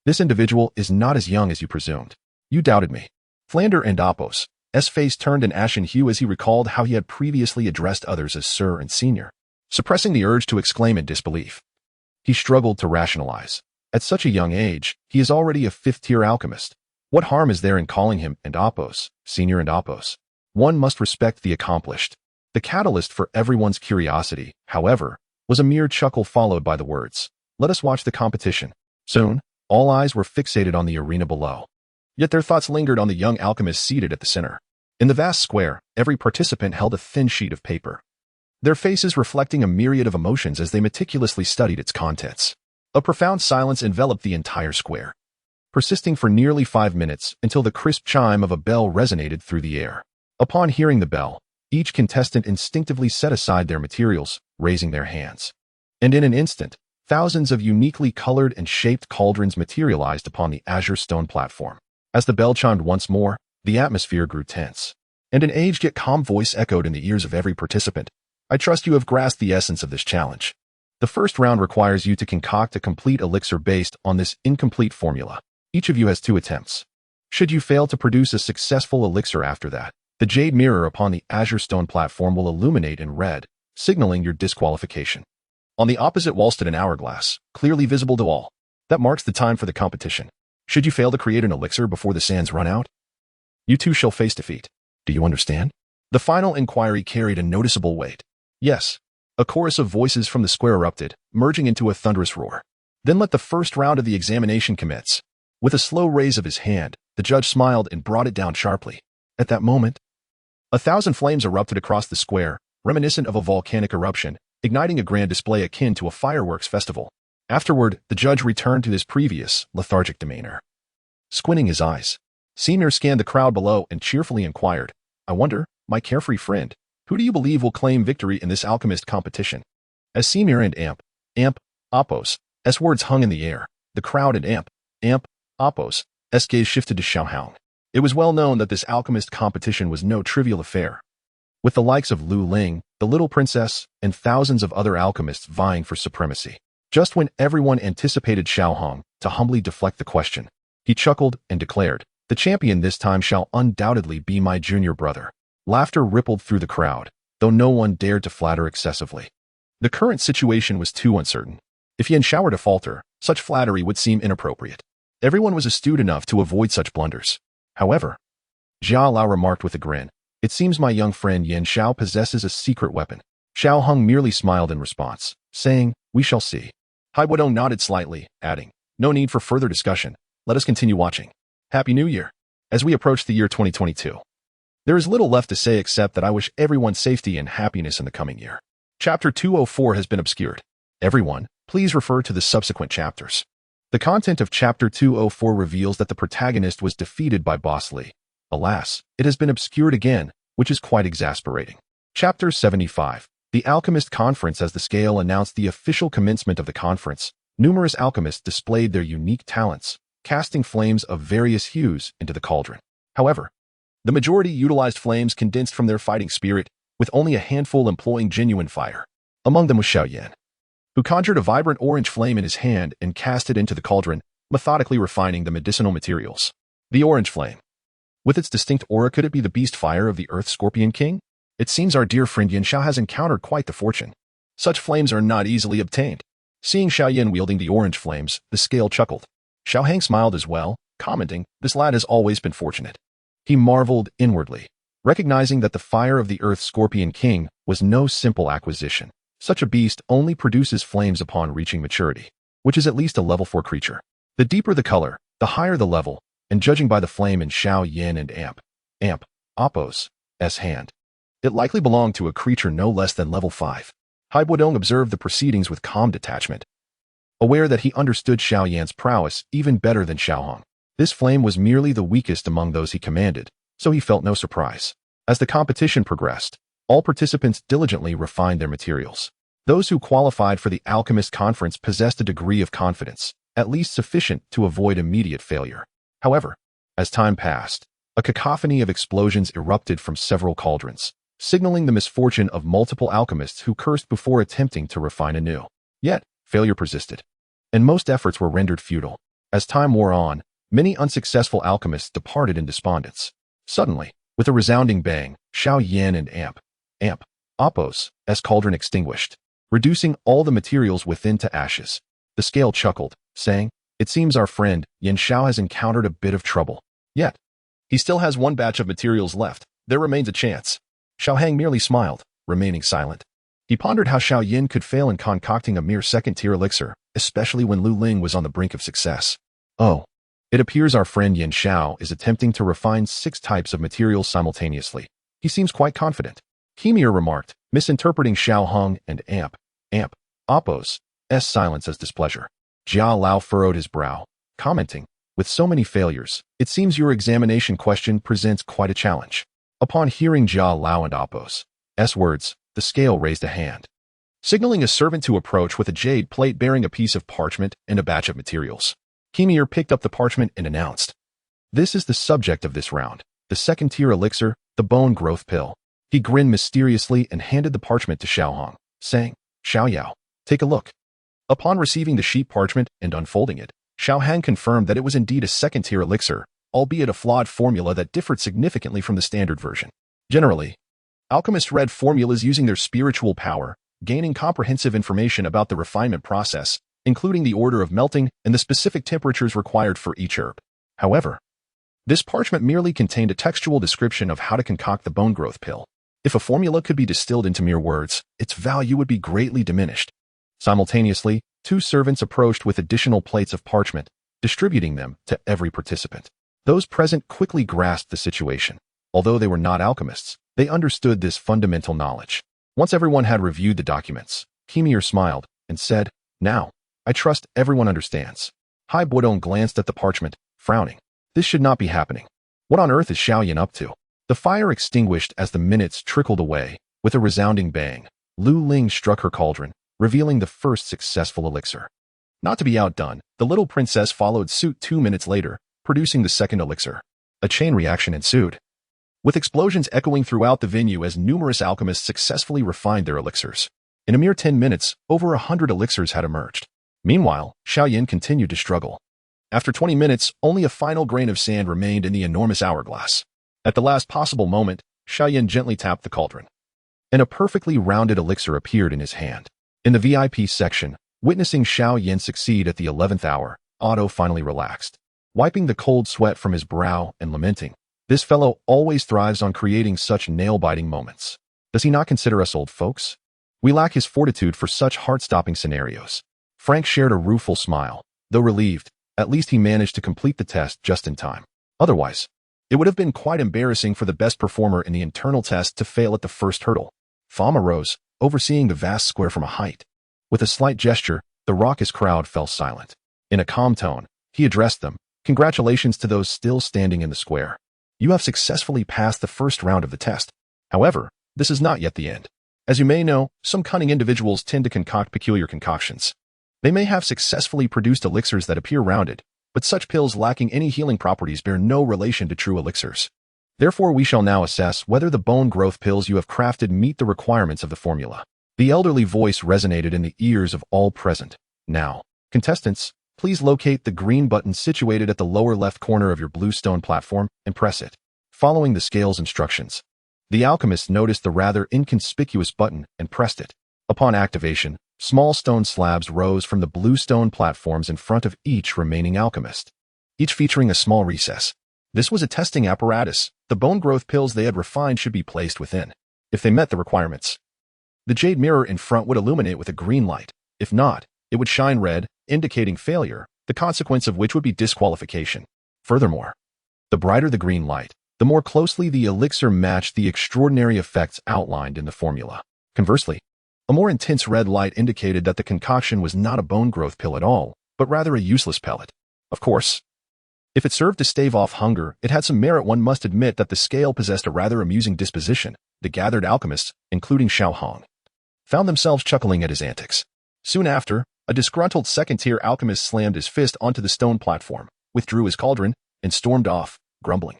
This individual is not as young as you presumed. You doubted me. Flander and Oppo's face turned an ashen hue as he recalled how he had previously addressed others as Sir and Senior. Suppressing the urge to exclaim in disbelief, he struggled to rationalize. At such a young age, he is already a fifth-tier alchemist. What harm is there in calling him and Oppo's, Senior and Oppo's? One must respect the accomplished. The catalyst for everyone's curiosity, however, was a mere chuckle followed by the words, let us watch the competition. Soon, all eyes were fixated on the arena below. Yet their thoughts lingered on the young alchemist seated at the center. In the vast square, every participant held a thin sheet of paper, their faces reflecting a myriad of emotions as they meticulously studied its contents. A profound silence enveloped the entire square, persisting for nearly 5 minutes until the crisp chime of a bell resonated through the air. Upon hearing the bell, each contestant instinctively set aside their materials, raising their hands. And in an instant, thousands of uniquely colored and shaped cauldrons materialized upon the azure stone platform. As the bell chimed once more, the atmosphere grew tense, and an aged yet calm voice echoed in the ears of every participant. I trust you have grasped the essence of this challenge. The first round requires you to concoct a complete elixir based on this incomplete formula. Each of you has 2 attempts. Should you fail to produce a successful elixir after that, the jade mirror upon the azure stone platform will illuminate in red, signaling your disqualification. On the opposite wall stood an hourglass, clearly visible to all. That marks the time for the competition. Should you fail to create an elixir before the sands run out, you too shall face defeat. Do you understand? The final inquiry carried a noticeable weight. Yes. A chorus of voices from the square erupted, merging into a thunderous roar. Then let the first round of the examination commence. With a slow raise of his hand, the judge smiled and brought it down sharply. At that moment, 1,000 flames erupted across the square, reminiscent of a volcanic eruption, igniting a grand display akin to a fireworks festival. Afterward, the judge returned to his previous, lethargic demeanor. Squinting his eyes, Senior scanned the crowd below and cheerfully inquired, I wonder, my carefree friend, who do you believe will claim victory in this alchemist competition? As Senior and Amp Oppo's words hung in the air, the crowd and Amp Oppo's gaze shifted to Xiaohang. It was well known that this alchemist competition was no trivial affair, with the likes of Lu Ling, the little princess, and thousands of other alchemists vying for supremacy. Just when everyone anticipated Xiaohang to humbly deflect the question, he chuckled and declared, the champion this time shall undoubtedly be my junior brother. Laughter rippled through the crowd, though no one dared to flatter excessively. The current situation was too uncertain. If Yan Xiao were to falter, such flattery would seem inappropriate. Everyone was astute enough to avoid such blunders. However, Jia Lao remarked with a grin, it seems my young friend Yan Xiao possesses a secret weapon. Xiaohang merely smiled in response, saying, we shall see. Wudong nodded slightly, adding, "No need for further discussion. Let us continue watching. Happy New Year." As we approach the year 2022, there is little left to say except that I wish everyone safety and happiness in the coming year. Chapter 204 has been obscured. Everyone, please refer to the subsequent chapters. The content of Chapter 204 reveals that the protagonist was defeated by Boss Li. Alas, it has been obscured again, which is quite exasperating. Chapter 75. The Alchemist Conference. As the scale announced the official commencement of the conference, numerous alchemists displayed their unique talents, casting flames of various hues into the cauldron. However, the majority utilized flames condensed from their fighting spirit, with only a handful employing genuine fire. Among them was Xiaoyan, who conjured a vibrant orange flame in his hand and cast it into the cauldron, methodically refining the medicinal materials. The orange flame. With its distinct aura, could it be the beast fire of the Earth Scorpion King? It seems our dear friend Yan Xiao has encountered quite the fortune. Such flames are not easily obtained. Seeing Xiaoyan wielding the orange flames, the scale chuckled. Xiao Hang smiled as well, commenting, "This lad has always been fortunate." He marveled inwardly, recognizing that the fire of the Earth Scorpion King was no simple acquisition. Such a beast only produces flames upon reaching maturity, which is at least a level 4 creature. The deeper the color, the higher the level, and judging by the flame in Xiaoyan and Appo's hand, it likely belonged to a creature no less than level 5. Wudong observed the proceedings with calm detachment, aware that he understood Xiaoyan's prowess even better than Xiaohong. This flame was merely the weakest among those he commanded, so he felt no surprise. As the competition progressed, all participants diligently refined their materials. Those who qualified for the Alchemist Conference possessed a degree of confidence, at least sufficient to avoid immediate failure. However, as time passed, a cacophony of explosions erupted from several cauldrons, signaling the misfortune of multiple alchemists who cursed before attempting to refine anew. Yet, failure persisted, and most efforts were rendered futile. As time wore on, many unsuccessful alchemists departed in despondence. Suddenly, with a resounding bang, Xiaoyan and Appo's cauldron extinguished, reducing all the materials within to ashes. The scale chuckled, saying, "It seems our friend Yan Xiao has encountered a bit of trouble. Yet, he still has one batch of materials left. There remains a chance." Xiao Hang merely smiled, remaining silent. He pondered how Xiao Yin could fail in concocting a mere second-tier elixir, especially when Lu Ling was on the brink of success. Oh, it appears our friend Yan Xiao is attempting to refine 6 types of materials simultaneously. He seems quite confident. Hemir remarked, misinterpreting Xiao Hong and Appo's silence as displeasure. Jia Lao furrowed his brow, commenting, "With so many failures, it seems your examination question presents quite a challenge." Upon hearing Jia Lao and Appo's words, the scale raised a hand, signaling a servant to approach with a jade plate bearing a piece of parchment and a batch of materials. Hemir picked up the parchment and announced, "This is the subject of this round, the second-tier elixir, the bone growth pill." He grinned mysteriously and handed the parchment to Xiao Hong, saying, "Xiao Yao, take a look." Upon receiving the sheet parchment and unfolding it, Xiao Hang confirmed that it was indeed a second-tier elixir, albeit a flawed formula that differed significantly from the standard version. Generally, alchemists read formulas using their spiritual power, gaining comprehensive information about the refinement process, including the order of melting and the specific temperatures required for each herb. However, this parchment merely contained a textual description of how to concoct the bone growth pill. If a formula could be distilled into mere words, its value would be greatly diminished. Simultaneously, 2 servants approached with additional plates of parchment, distributing them to every participant. Those present quickly grasped the situation. Although they were not alchemists, they understood this fundamental knowledge. Once everyone had reviewed the documents, Hemir smiled and said, "Now, I trust everyone understands." Wudong glanced at the parchment, frowning. This should not be happening. What on earth is Xiaoyan up to? The fire extinguished as the minutes trickled away. With a resounding bang, Lu Ling struck her cauldron, revealing the first successful elixir. Not to be outdone, the little princess followed suit 2 minutes later, producing the second elixir. A chain reaction ensued, with explosions echoing throughout the venue as numerous alchemists successfully refined their elixirs. In a mere 10 minutes, over 100 elixirs had emerged. Meanwhile, Xiaoyan continued to struggle. After 20 minutes, only a final grain of sand remained in the enormous hourglass. At the last possible moment, Xiaoyan gently tapped the cauldron, and a perfectly rounded elixir appeared in his hand. In the VIP section, witnessing Xiaoyan succeed at the 11th hour, Otto finally relaxed, wiping the cold sweat from his brow and lamenting, "This fellow always thrives on creating such nail-biting moments. Does he not consider us old folks? We lack his fortitude for such heart-stopping scenarios." Frank shared a rueful smile. Though relieved, at least he managed to complete the test just in time. Otherwise, it would have been quite embarrassing for the best performer in the internal test to fail at the first hurdle. Fama rose, overseeing the vast square from a height. With a slight gesture, the raucous crowd fell silent. In a calm tone, he addressed them. Congratulations to those still standing in the square. You have successfully passed the first round of the test. However, this is not yet the end. As you may know, some cunning individuals tend to concoct peculiar concoctions. They may have successfully produced elixirs that appear rounded, but such pills lacking any healing properties bear no relation to true elixirs. Therefore, we shall now assess whether the bone growth pills you have crafted meet the requirements of the formula. The elderly voice resonated in the ears of all present. Now, contestants, please locate the green button situated at the lower left corner of your blue stone platform and press it. Following the scale's instructions, the alchemist noticed the rather inconspicuous button and pressed it. Upon activation, small stone slabs rose from the blue stone platforms in front of each remaining alchemist, each featuring a small recess. This was a testing apparatus. The bone growth pills they had refined should be placed within. If they met the requirements, the jade mirror in front would illuminate with a green light. If not, it would shine red, indicating failure, the consequence of which would be disqualification. Furthermore, the brighter the green light, the more closely the elixir matched the extraordinary effects outlined in the formula. Conversely, a more intense red light indicated that the concoction was not a bone growth pill at all, but rather a useless pellet. Of course, if it served to stave off hunger, it had some merit. One must admit that the scale possessed a rather amusing disposition. The gathered alchemists, including Xiao Hong, found themselves chuckling at his antics. Soon after, a disgruntled second-tier alchemist slammed his fist onto the stone platform, withdrew his cauldron, and stormed off, grumbling.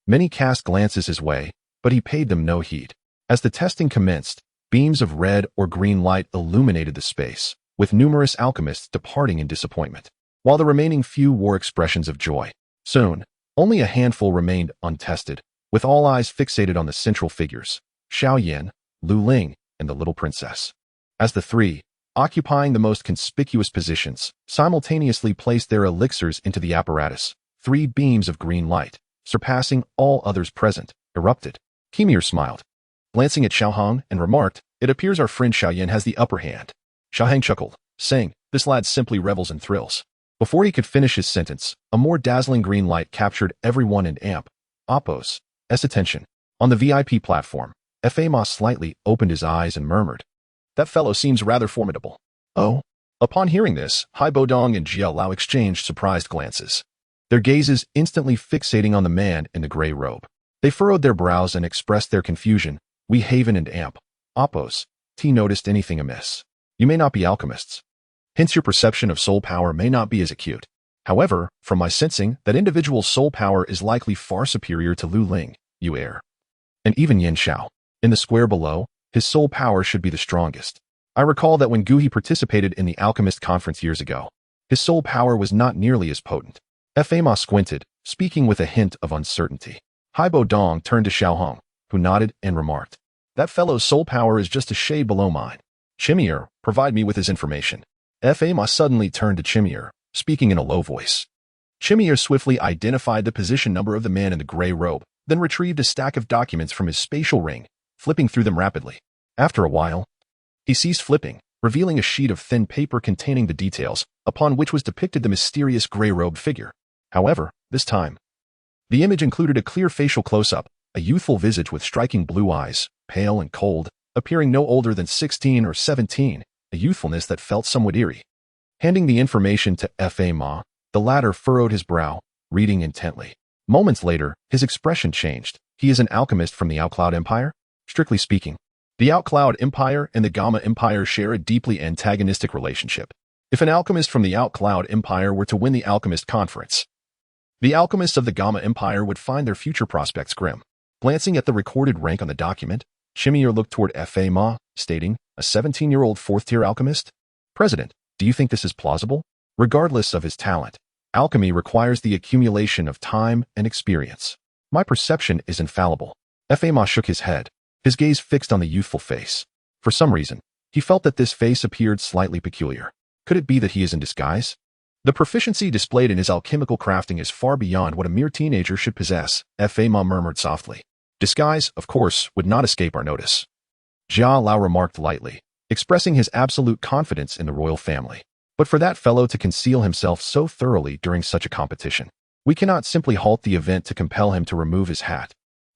Many cast glances his way, but he paid them no heed. As the testing commenced, beams of red or green light illuminated the space, with numerous alchemists departing in disappointment, while the remaining few wore expressions of joy. Soon, only a handful remained untested, with all eyes fixated on the central figures, Xiao Yan, Lu Ling, and the little princess. As the three, occupying the most conspicuous positions, simultaneously placed their elixirs into the apparatus, 3 beams of green light, surpassing all others present, erupted. Kimir smiled, glancing at Xiao Hong, and remarked, "It appears our friend Xiao Yan has the upper hand." Xiao Hong chuckled, saying, "This lad simply revels in thrills." Before he could finish his sentence, a more dazzling green light captured everyone in Oppo's attention. On the VIP platform, F.A. Ma slightly opened his eyes and murmured, "That fellow seems rather formidable." "Oh?" Upon hearing this, Hai Bodong and Jia Lao exchanged surprised glances, their gazes instantly fixating on the man in the gray robe. They furrowed their brows and expressed their confusion. "We Haven and Oppo's noticed anything amiss? You may not be alchemists. Hence your perception of soul power may not be as acute. However, from my sensing, that individual's soul power is likely far superior to Lu Ling, Yu Er, and even Yan Xiao. In the square below, his soul power should be the strongest. I recall that when Guhi participated in the alchemist conference years ago, his soul power was not nearly as potent." F.A. Ma squinted, speaking with a hint of uncertainty. Hai Bodong turned to Xiao Hong, who nodded and remarked, "That fellow's soul power is just a shade below mine. Chimier, provide me with his information." F.A. Ma suddenly turned to Chimier, speaking in a low voice. Chimier swiftly identified the position number of the man in the gray robe, then retrieved a stack of documents from his spatial ring, flipping through them rapidly. After a while, he ceased flipping, revealing a sheet of thin paper containing the details, upon which was depicted the mysterious gray-robed figure. However, this time, the image included a clear facial close-up, a youthful visage with striking blue eyes, pale and cold, appearing no older than 16 or 17, a youthfulness that felt somewhat eerie. Handing the information to F.A. Ma, the latter furrowed his brow, reading intently. Moments later, his expression changed. "He is an alchemist from the Outcloud Empire?" Strictly speaking, the Outcloud Empire and the Gamma Empire share a deeply antagonistic relationship. If an alchemist from the Outcloud Empire were to win the Alchemist Conference, the alchemists of the Gamma Empire would find their future prospects grim. Glancing at the recorded rank on the document, Chimier looked toward F.A. Ma, stating, "A 17-year-old 4th-tier alchemist? President, do you think this is plausible?" Regardless of his talent, alchemy requires the accumulation of time and experience. "My perception is infallible." F.A. Ma shook his head, his gaze fixed on the youthful face. For some reason, he felt that this face appeared slightly peculiar. Could it be that he is in disguise? The proficiency displayed in his alchemical crafting is far beyond what a mere teenager should possess, F.A. Ma murmured softly. Disguise, of course, would not escape our notice. Jia Lao remarked lightly, expressing his absolute confidence in the royal family. But for that fellow to conceal himself so thoroughly during such a competition, we cannot simply halt the event to compel him to remove his hat.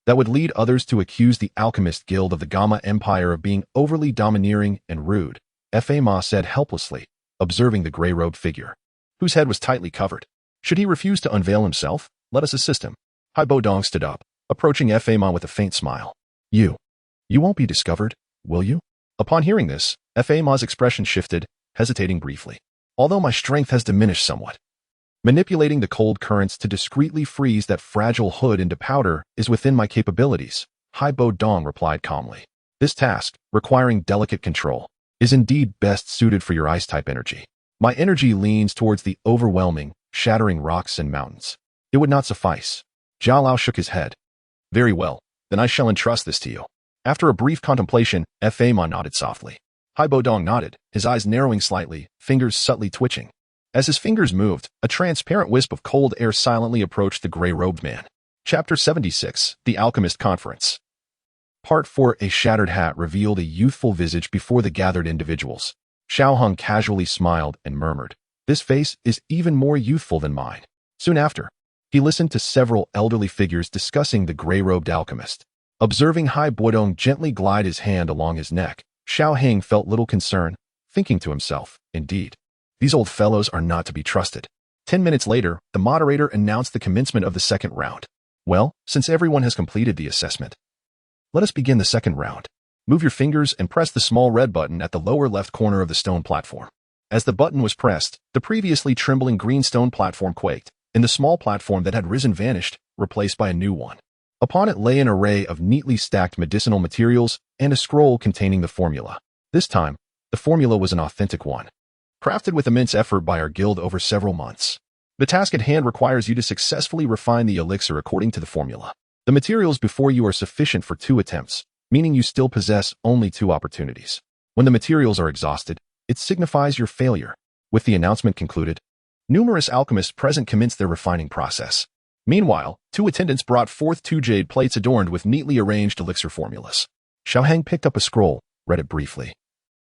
That would lead others to accuse the Alchemist Guild of the Gamma Empire of being overly domineering and rude, Fa Ma said helplessly, observing the gray-robed figure, whose head was tightly covered. Should he refuse to unveil himself? Let us assist him. Hai Bo Dong stood up, approaching Fa Ma with a faint smile. You won't be discovered, will you? Upon hearing this, Fa Ma's expression shifted, hesitating briefly. Although my strength has diminished somewhat, manipulating the cold currents to discreetly freeze that fragile hood into powder is within my capabilities, Hai Bo Dong replied calmly. This task, requiring delicate control, is indeed best suited for your ice-type energy. My energy leans towards the overwhelming, shattering rocks and mountains. It would not suffice. Jia Lao shook his head. Very well, then I shall entrust this to you. After a brief contemplation, Fa Ma nodded softly. Hai Bo Dong nodded, his eyes narrowing slightly, fingers subtly twitching. As his fingers moved, a transparent wisp of cold air silently approached the gray-robed man. Chapter 76, The Alchemist Conference. Part 4. A shattered hat revealed a youthful visage before the gathered individuals. Xiao Hong casually smiled and murmured, "This face is even more youthful than mine." Soon after, he listened to several elderly figures discussing the gray-robed alchemist. Observing Hai Bo Dong gently glide his hand along his neck, Xiao Heng felt little concern, thinking to himself, indeed, these old fellows are not to be trusted. 10 minutes later, the moderator announced the commencement of the second round. Well, since everyone has completed the assessment, let us begin the second round. Move your fingers and press the small red button at the lower left corner of the stone platform. As the button was pressed, the previously trembling green stone platform quaked, and the small platform that had risen vanished, replaced by a new one. Upon it lay an array of neatly stacked medicinal materials and a scroll containing the formula. This time, the formula was an authentic one, crafted with immense effort by our guild over several months. The task at hand requires you to successfully refine the elixir according to the formula. The materials before you are sufficient for 2 attempts, meaning you still possess only 2 opportunities. When the materials are exhausted, it signifies your failure. With the announcement concluded, numerous alchemists present commenced their refining process. Meanwhile, 2 attendants brought forth 2 jade plates adorned with neatly arranged elixir formulas. Xiao Heng picked up a scroll, read it briefly,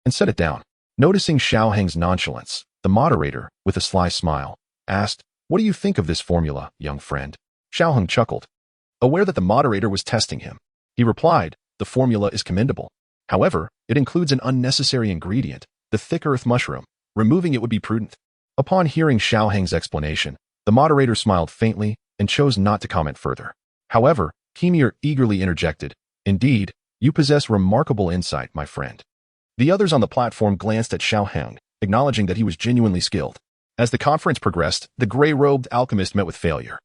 and set it down. Noticing Xiao Heng's nonchalance, the moderator, with a sly smile, asked, "What do you think of this formula, young friend?" Xiao Heng chuckled, aware that the moderator was testing him. He replied, "The formula is commendable. However, it includes an unnecessary ingredient, the thick earth mushroom. Removing it would be prudent." Upon hearing Xiao Heng's explanation, the moderator smiled faintly and chose not to comment further. However, Kemir eagerly interjected, "Indeed, you possess remarkable insight, my friend." The others on the platform glanced at Xiao Heng, acknowledging that he was genuinely skilled. As the conference progressed, the gray-robed alchemist met with failure.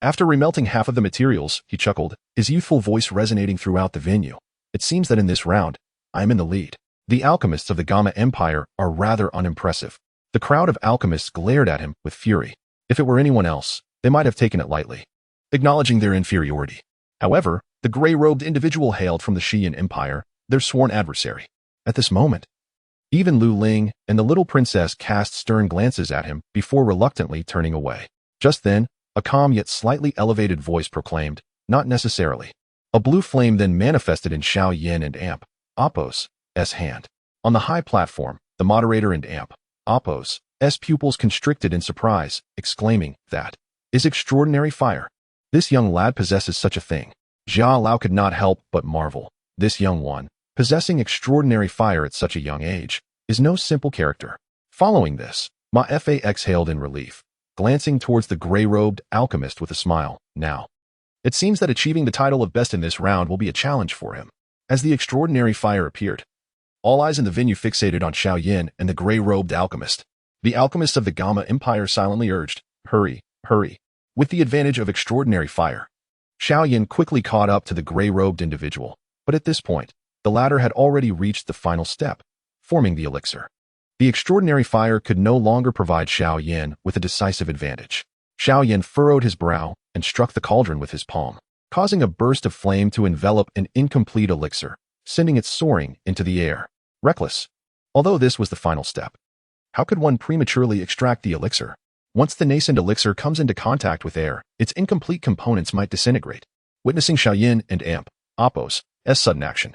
After remelting half of the materials, he chuckled, his youthful voice resonating throughout the venue. "It seems that in this round, I am in the lead. The alchemists of the Gamma Empire are rather unimpressive." The crowd of alchemists glared at him with fury. If it were anyone else, they might have taken it lightly, acknowledging their inferiority. However, the gray-robed individual hailed from the Xian Empire, their sworn adversary. At this moment, even Lu Ling and the little princess cast stern glances at him before reluctantly turning away. Just then, a calm yet slightly elevated voice proclaimed, "Not necessarily." A blue flame then manifested in Xiao Yin and Amp, Appo's hand. On the high platform, the moderator and Amp, Appo's pupils constricted in surprise, exclaiming, "That is extraordinary fire. This young lad possesses such a thing." Jia Lao could not help but marvel. This young one, possessing extraordinary fire at such a young age, is no simple character. Following this, Ma Fa exhaled in relief, glancing towards the gray-robed alchemist with a smile. Now, it seems that achieving the title of best in this round will be a challenge for him. As the extraordinary fire appeared, all eyes in the venue fixated on Xiao Yin and the gray-robed alchemist. The alchemists of the Gamma Empire silently urged, "Hurry, hurry." With the advantage of extraordinary fire, Xiao Yin quickly caught up to the gray-robed individual, but at this point, the latter had already reached the final step, forming the elixir. The extraordinary fire could no longer provide Xiao Yin with a decisive advantage. Xiao Yin furrowed his brow and struck the cauldron with his palm, causing a burst of flame to envelop an incomplete elixir, sending it soaring into the air. Reckless. Although this was the final step, how could one prematurely extract the elixir? Once the nascent elixir comes into contact with air, its incomplete components might disintegrate. Witnessing Xiao Yin and Amp, Appo's sudden action,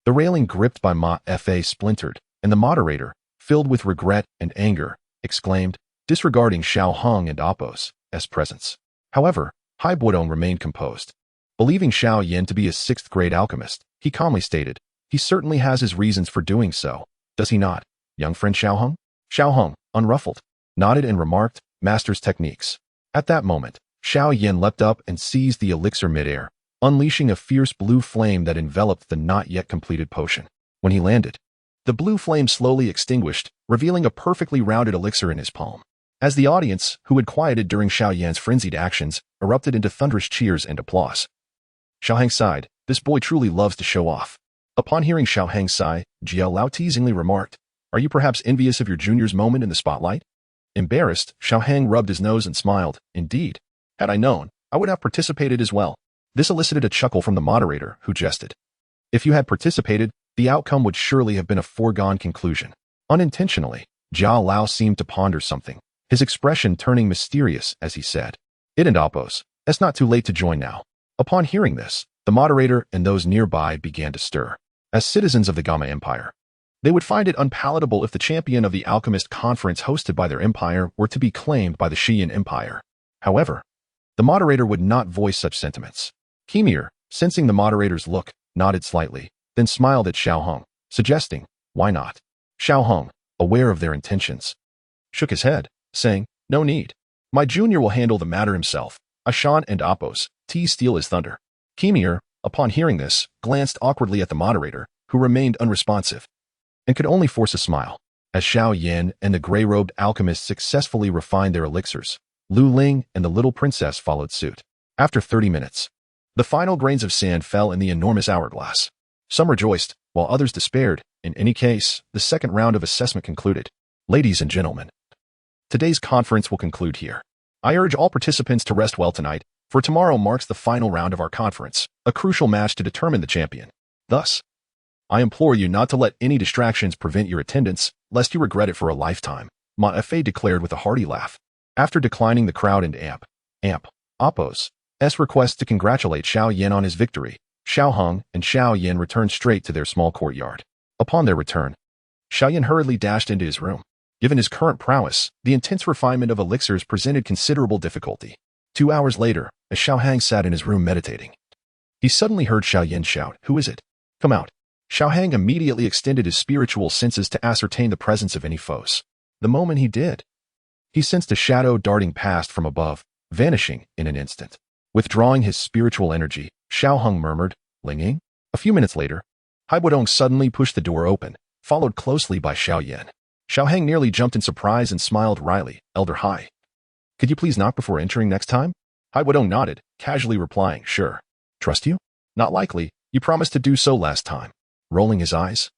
the railing gripped by Ma Fa splintered, and the moderator, filled with regret and anger, exclaimed, disregarding Xiao Hong and Appo's presence. However, Hai Buodong remained composed. Believing Xiao Yin to be a 6th-grade alchemist, he calmly stated, "He certainly has his reasons for doing so, does he not, young friend Xiao Hong?" Xiao Hong, unruffled, nodded and remarked, "Master's techniques." At that moment, Xiao Yin leapt up and seized the elixir midair, unleashing a fierce blue flame that enveloped the not-yet-completed potion. When he landed, the blue flame slowly extinguished, revealing a perfectly rounded elixir in his palm. As the audience, who had quieted during Xiao Yan's frenzied actions, erupted into thunderous cheers and applause. Xiao Hang sighed, "This boy truly loves to show off." Upon hearing Xiao Hang's sigh, Jia Lao teasingly remarked, "Are you perhaps envious of your junior's moment in the spotlight?" Embarrassed, Xiao Hang rubbed his nose and smiled. "Indeed. Had I known, I would have participated as well." This elicited a chuckle from the moderator, who jested, "If you had participated, the outcome would surely have been a foregone conclusion." Unintentionally, Jia Lao seemed to ponder something, his expression turning mysterious as he said, "It and Appos, it's not too late to join now." Upon hearing this, the moderator and those nearby began to stir. As citizens of the Gamma Empire, they would find it unpalatable if the champion of the alchemist conference hosted by their empire were to be claimed by the Xiyan Empire. However, the moderator would not voice such sentiments. Kimir, sensing the moderator's look, nodded slightly, then smiled at Xiao Hong, suggesting, "Why not?" Xiao Hong, aware of their intentions, shook his head, saying, "No need. My junior will handle the matter himself. Ashan and Appos, steal his thunder." Kimir, upon hearing this, glanced awkwardly at the moderator, who remained unresponsive, and could only force a smile. As Xiao Yin and the gray-robed alchemist successfully refined their elixirs, Lu Ling and the little princess followed suit. After 30 minutes, the final grains of sand fell in the enormous hourglass. Some rejoiced, while others despaired. In any case, the second round of assessment concluded. Ladies and gentlemen, today's conference will conclude here. I urge all participants to rest well tonight, for tomorrow marks the final round of our conference, a crucial match to determine the champion. Thus, I implore you not to let any distractions prevent your attendance, lest you regret it for a lifetime, Ma Fei declared with a hearty laugh. After declining the crowd and Appos' request to congratulate Xiao Yin on his victory, Xiao Hong and Xiao Yin returned straight to their small courtyard. Upon their return, Xiao Yin hurriedly dashed into his room. Given his current prowess, the intense refinement of elixirs presented considerable difficulty. 2 hours later, as Xiao Hang sat in his room meditating, he suddenly heard Xiao Yin shout, "Who is it? Come out." Xiao Hang immediately extended his spiritual senses to ascertain the presence of any foes. The moment he did, he sensed a shadow darting past from above, vanishing in an instant. Withdrawing his spiritual energy, Xiao Hong murmured, "Linging?" A few minutes later, Hai Buodong suddenly pushed the door open, followed closely by Xiao Yin. Xiao Hang nearly jumped in surprise and smiled wryly. "Elder Hai, could you please knock before entering next time?" Hai Buodong nodded, casually replying, "Sure." "Trust you?" "Not likely. You promised to do so last time." Rolling his eyes,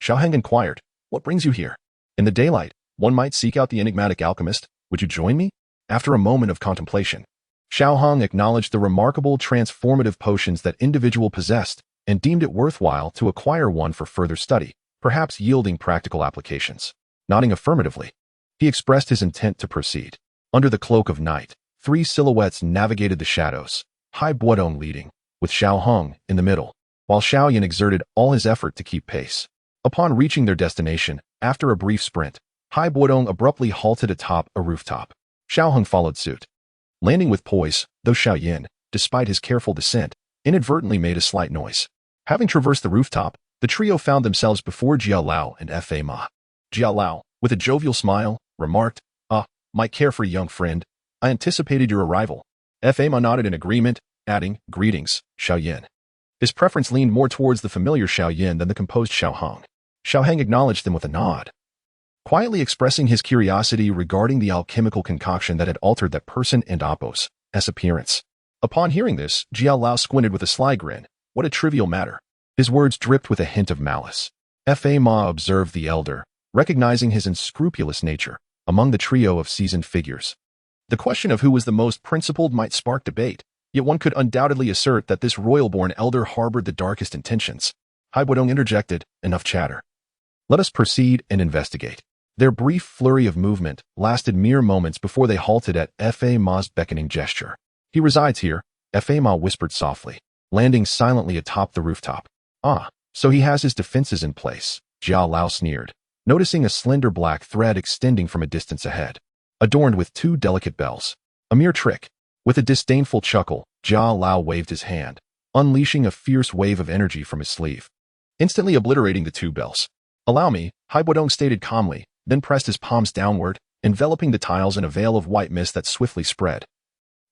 Xiao Hang inquired, "What brings you here?" "In the daylight, one might seek out the enigmatic alchemist. Would you join me?" After a moment of contemplation, Xiao Hong acknowledged the remarkable transformative potions that individual possessed and deemed it worthwhile to acquire one for further study, perhaps yielding practical applications. Nodding affirmatively, he expressed his intent to proceed. Under the cloak of night, 3 silhouettes navigated the shadows, Hai Buodong leading, with Xiao Hong in the middle, while Xiao Yin exerted all his effort to keep pace. Upon reaching their destination, after a brief sprint, Hai Buodong abruptly halted atop a rooftop. Xiao Hong followed suit. Landing with poise, though Xiao Yin, despite his careful descent, inadvertently made a slight noise. Having traversed the rooftop, the trio found themselves before Jia Lao and Fa Ma. Jia Lao, with a jovial smile, remarked, "Ah, my carefree young friend, I anticipated your arrival." Fa Ma nodded in agreement, adding, "Greetings, Xiao Yin." His preference leaned more towards the familiar Xiao Yin than the composed Xiao Hong. Xiao Hang acknowledged them with a nod, quietly expressing his curiosity regarding the alchemical concoction that had altered that person and Appos' appearance. Upon hearing this, Jia Lao squinted with a sly grin. What a trivial matter. His words dripped with a hint of malice. Fa Ma observed the elder, recognizing his unscrupulous nature among the trio of seasoned figures. The question of who was the most principled might spark debate, yet one could undoubtedly assert that this royal-born elder harbored the darkest intentions. Hai Buodong interjected, "Enough chatter. Let us proceed and investigate." Their brief flurry of movement lasted mere moments before they halted at Fa Ma's beckoning gesture. "He resides here," Fa Ma whispered softly, landing silently atop the rooftop. "Ah, so he has his defenses in place," Jia Lao sneered. noticing a slender black thread extending from a distance ahead, adorned with 2 delicate bells. A mere trick. With a disdainful chuckle, Jia Lao waved his hand, unleashing a fierce wave of energy from his sleeve, instantly obliterating the 2 bells. Allow me, Hai Bodong stated calmly, then pressed his palms downward, enveloping the tiles in a veil of white mist that swiftly spread,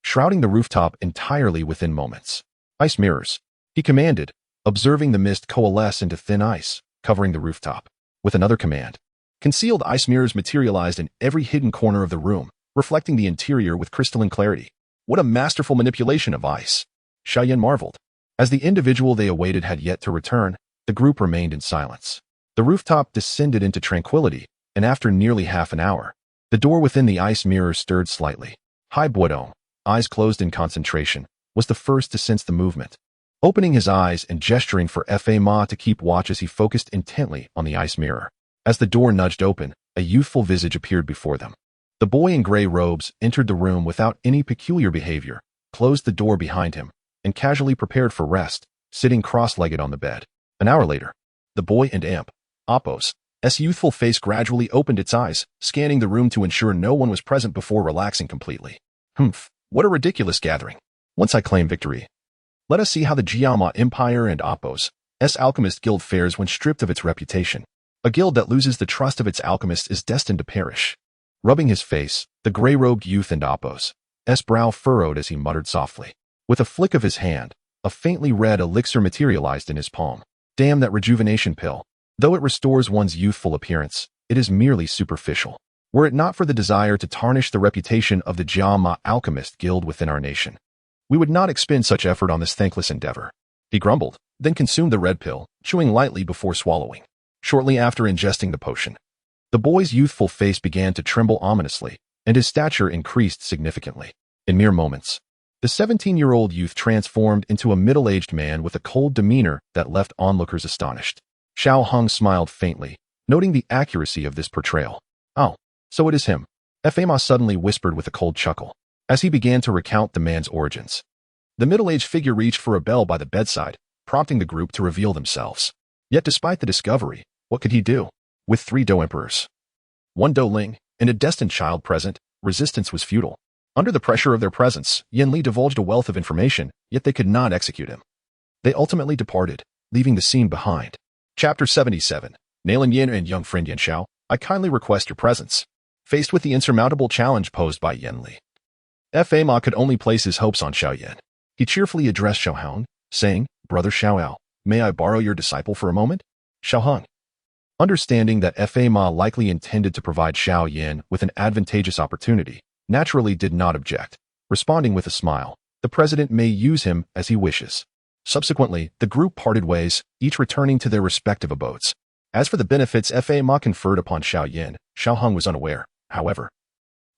shrouding the rooftop entirely within moments. Ice mirrors, he commanded, observing the mist coalesce into thin ice, covering the rooftop. With another command, concealed ice mirrors materialized in every hidden corner of the room, reflecting the interior with crystalline clarity. What a masterful manipulation of ice! Xiaoyan marveled. As the individual they awaited had yet to return, the group remained in silence. The rooftop descended into tranquility, and after nearly half an hour, the door within the ice mirror stirred slightly. Hai Bodong, eyes closed in concentration, was the first to sense the movement. Opening his eyes and gesturing for Fa Ma to keep watch as he focused intently on the ice mirror. As the door nudged open, a youthful visage appeared before them. The boy in gray robes entered the room without any peculiar behavior, closed the door behind him, and casually prepared for rest, sitting cross-legged on the bed. An hour later, the boy and Amp, Appo's youthful face gradually opened its eyes, scanning the room to ensure no one was present before relaxing completely. Humph, what a ridiculous gathering. Once I claim victory, let us see how the Jiama Empire and Appo's Alchemist Guild fares when stripped of its reputation. A guild that loses the trust of its alchemists is destined to perish. Rubbing his face, the gray-robed youth and Appo's brow furrowed as he muttered softly. With a flick of his hand, a faintly red elixir materialized in his palm. Damn that rejuvenation pill. Though it restores one's youthful appearance, it is merely superficial. Were it not for the desire to tarnish the reputation of the Jiama Alchemist Guild within our nation, we would not expend such effort on this thankless endeavor. He grumbled, then consumed the red pill, chewing lightly before swallowing. Shortly after ingesting the potion, the boy's youthful face began to tremble ominously, and his stature increased significantly. In mere moments, the 17-year-old youth transformed into a middle-aged man with a cold demeanor that left onlookers astonished. Xiao Hong smiled faintly, noting the accuracy of this portrayal. Oh, so it is him. Fa suddenly whispered with a cold chuckle, as he began to recount the man's origins. The middle-aged figure reached for a bell by the bedside, prompting the group to reveal themselves. Yet despite the discovery, what could he do? With 3 Dou emperors, 1 Dou Ling, and a destined child present, resistance was futile. Under the pressure of their presence, Yen Li divulged a wealth of information, yet they could not execute him. They ultimately departed, leaving the scene behind. Chapter 77. Nailan Yin and young friend Yan Xiao, I kindly request your presence. Faced with the insurmountable challenge posed by Yen Li, Fa Ma could only place his hopes on Xiao Yan. He cheerfully addressed Xiao Hong, saying, Brother Xiao, may I borrow your disciple for a moment? Xiao Hong, understanding that Fa Ma likely intended to provide Xiao Yan with an advantageous opportunity, naturally did not object, responding with a smile. The president may use him as he wishes. Subsequently, the group parted ways, each returning to their respective abodes. As for the benefits Fa Ma conferred upon Xiao Yan, Xiao Hong was unaware, however.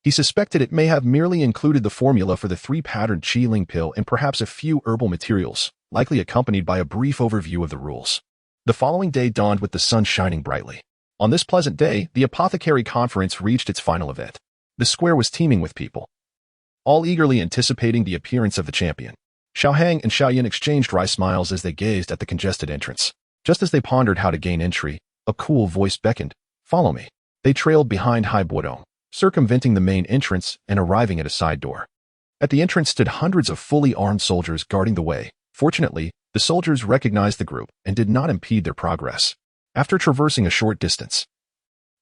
He suspected it may have merely included the formula for the 3-patterned Qi Ling pill and perhaps a few herbal materials, likely accompanied by a brief overview of the rules. The following day dawned with the sun shining brightly. On this pleasant day, the apothecary conference reached its final event. The square was teeming with people, all eagerly anticipating the appearance of the champion. Xiao Hang and Xiao Yin exchanged dry smiles as they gazed at the congested entrance. Just as they pondered how to gain entry, a cool voice beckoned, Follow me. They trailed behind Hai Bodong, circumventing the main entrance and arriving at a side door. At the entrance stood hundreds of fully armed soldiers guarding the way. Fortunately, the soldiers recognized the group and did not impede their progress. After traversing a short distance,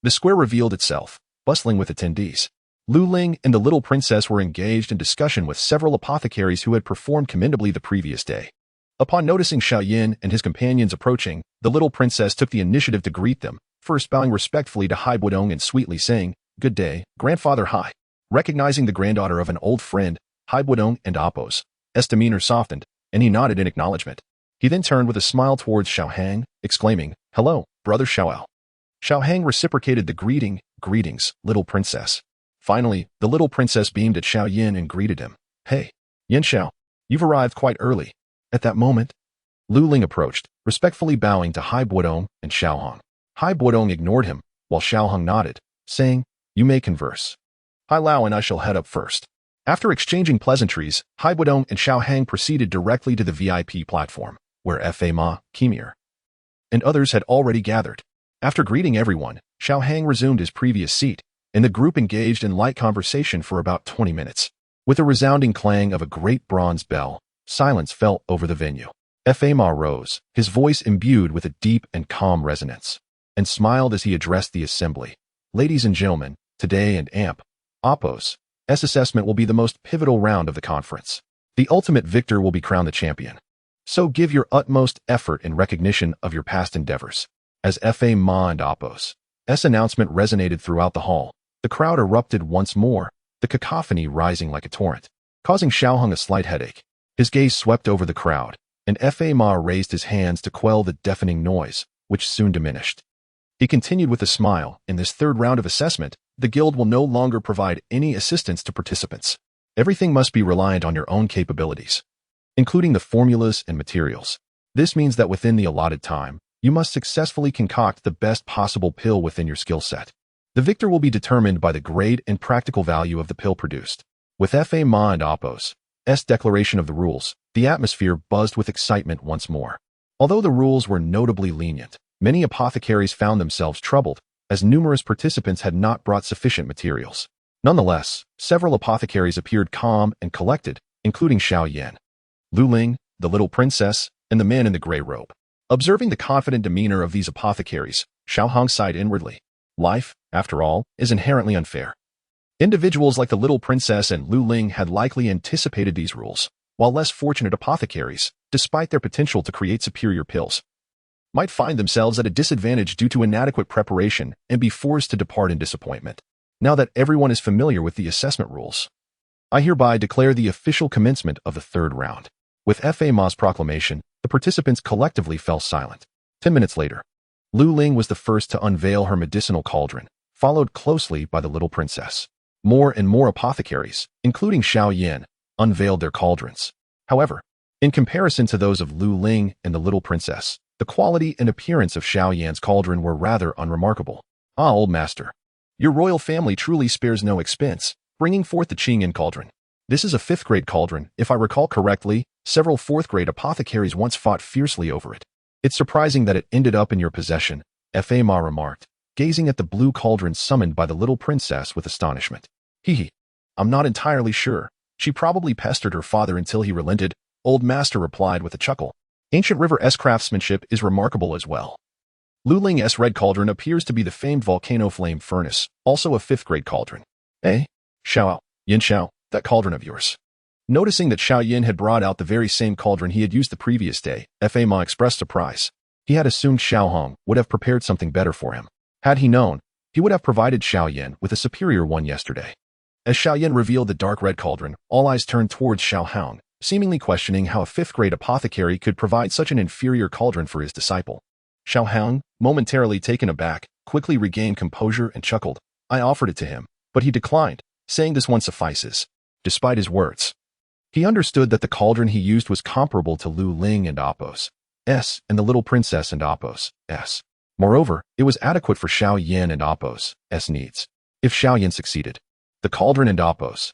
the square revealed itself, bustling with attendees. Lu Ling and the little princess were engaged in discussion with several apothecaries who had performed commendably the previous day. Upon noticing Xiao Yin and his companions approaching, the little princess took the initiative to greet them, first bowing respectfully to Hai Bodong and sweetly saying, Good day, Grandfather Hai. Recognizing the granddaughter of an old friend, Hai Bodong and Appo's demeanor softened, and he nodded in acknowledgement. He then turned with a smile towards Xiao Hang, exclaiming, Hello, Brother Xiao. Xiao Hang reciprocated the greeting, Greetings, little princess. Finally, the little princess beamed at Xiao Yin and greeted him. Hey, Yin Xiao, you've arrived quite early. At that moment, Lu Ling approached, respectfully bowing to Hai Bodong and Xiao Hong. Hai Bodong ignored him, while Xiao Hong nodded, saying, You may converse. Hai Lao and I shall head up first. After exchanging pleasantries, Hai Bodong and Xiao Hang proceeded directly to the VIP platform, where Fa Ma, Kimir, and others had already gathered. After greeting everyone, Xiao Hang resumed his previous seat, and the group engaged in light conversation for about 20 minutes. With a resounding clang of a great bronze bell, silence fell over the venue. Fa Ma rose, his voice imbued with a deep and calm resonance, and smiled as he addressed the assembly. Ladies and gentlemen, today and Appos' assessment will be the most pivotal round of the conference. The ultimate victor will be crowned the champion. So give your utmost effort in recognition of your past endeavors. As Fa Ma and Appos' announcement resonated throughout the hall, the crowd erupted once more, the cacophony rising like a torrent, causing Xiaohong a slight headache. His gaze swept over the crowd, and Fa Ma raised his hands to quell the deafening noise, which soon diminished. He continued with a smile, in this third round of assessment, the guild will no longer provide any assistance to participants. Everything must be reliant on your own capabilities, including the formulas and materials. This means that within the allotted time, you must successfully concoct the best possible pill within your skill set. The victor will be determined by the grade and practical value of the pill produced. With Fa Ma and Appos' declaration of the rules, the atmosphere buzzed with excitement once more. Although the rules were notably lenient, many apothecaries found themselves troubled, as numerous participants had not brought sufficient materials. Nonetheless, several apothecaries appeared calm and collected, including Xiao Yan, Lu Ling, the little princess, and the man in the gray robe. Observing the confident demeanor of these apothecaries, Xiao Hong sighed inwardly. Life, after all, is inherently unfair. Individuals like the little princess and Lu Ling had likely anticipated these rules, while less fortunate apothecaries, despite their potential to create superior pills, might find themselves at a disadvantage due to inadequate preparation and be forced to depart in disappointment. Now that everyone is familiar with the assessment rules, I hereby declare the official commencement of the third round. With Fa Ma's proclamation, the participants collectively fell silent. 10 minutes later, Lu Ling was the first to unveil her medicinal cauldron, followed closely by the little princess. More and more apothecaries, including Xiao Yan, unveiled their cauldrons. However, in comparison to those of Lu Ling and the little princess, the quality and appearance of Xiao Yan's cauldron were rather unremarkable. Ah, old master, your royal family truly spares no expense, bringing forth the Qingyan cauldron. This is a 5th-grade cauldron. If I recall correctly, several 4th-grade apothecaries once fought fiercely over it. It's surprising that it ended up in your possession, Fa Ma remarked, gazing at the blue cauldron summoned by the little princess with astonishment. Hee. I'm not entirely sure. She probably pestered her father until he relented, old master replied with a chuckle. Ancient River's craftsmanship is remarkable as well. Lu Ling's red cauldron appears to be the famed volcano flame furnace, also a 5th-grade cauldron. Xiao, Yin Xiao, that cauldron of yours. Noticing that Xiao Yin had brought out the very same cauldron he had used the previous day, Fa Ma expressed surprise. He had assumed Xiao Hong would have prepared something better for him. Had he known, he would have provided Xiao Yin with a superior one yesterday. As Xiao Yin revealed the dark red cauldron, all eyes turned towards Xiao Hong, seemingly questioning how a 5th-grade apothecary could provide such an inferior cauldron for his disciple. Xiao Hong, momentarily taken aback, quickly regained composure and chuckled. I offered it to him, but he declined, saying this one suffices. Despite his words, he understood that the cauldron he used was comparable to Lu Ling and Appos' and the little princess and Appos' Moreover, it was adequate for Xiao Yan and Appos' needs. If Xiao Yan succeeded, the cauldron and Appos'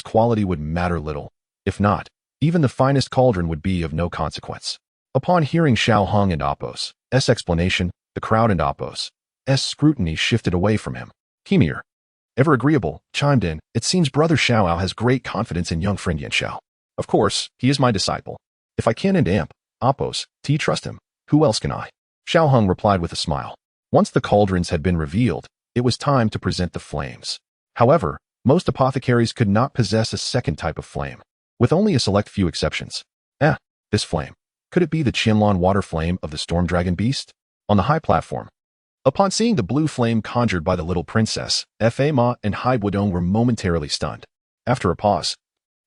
quality would matter little. If not, even the finest cauldron would be of no consequence. Upon hearing Xiao Hong and Appos' explanation, the crowd and Appos' scrutiny shifted away from him. Kimir, ever agreeable, chimed in, it seems Brother Xiao has great confidence in young friend Yan Xiao. Of course, he is my disciple. If I can and Appos, trust him, who else can I? Xiao Hong replied with a smile. Once the cauldrons had been revealed, it was time to present the flames. However, most apothecaries could not possess a second type of flame, with only a select few exceptions. This flame. Could it be the Qianlan water flame of the storm dragon beast? On the high platform, upon seeing the blue flame conjured by the little princess, Fa Ma and Hai Budong were momentarily stunned. After a pause,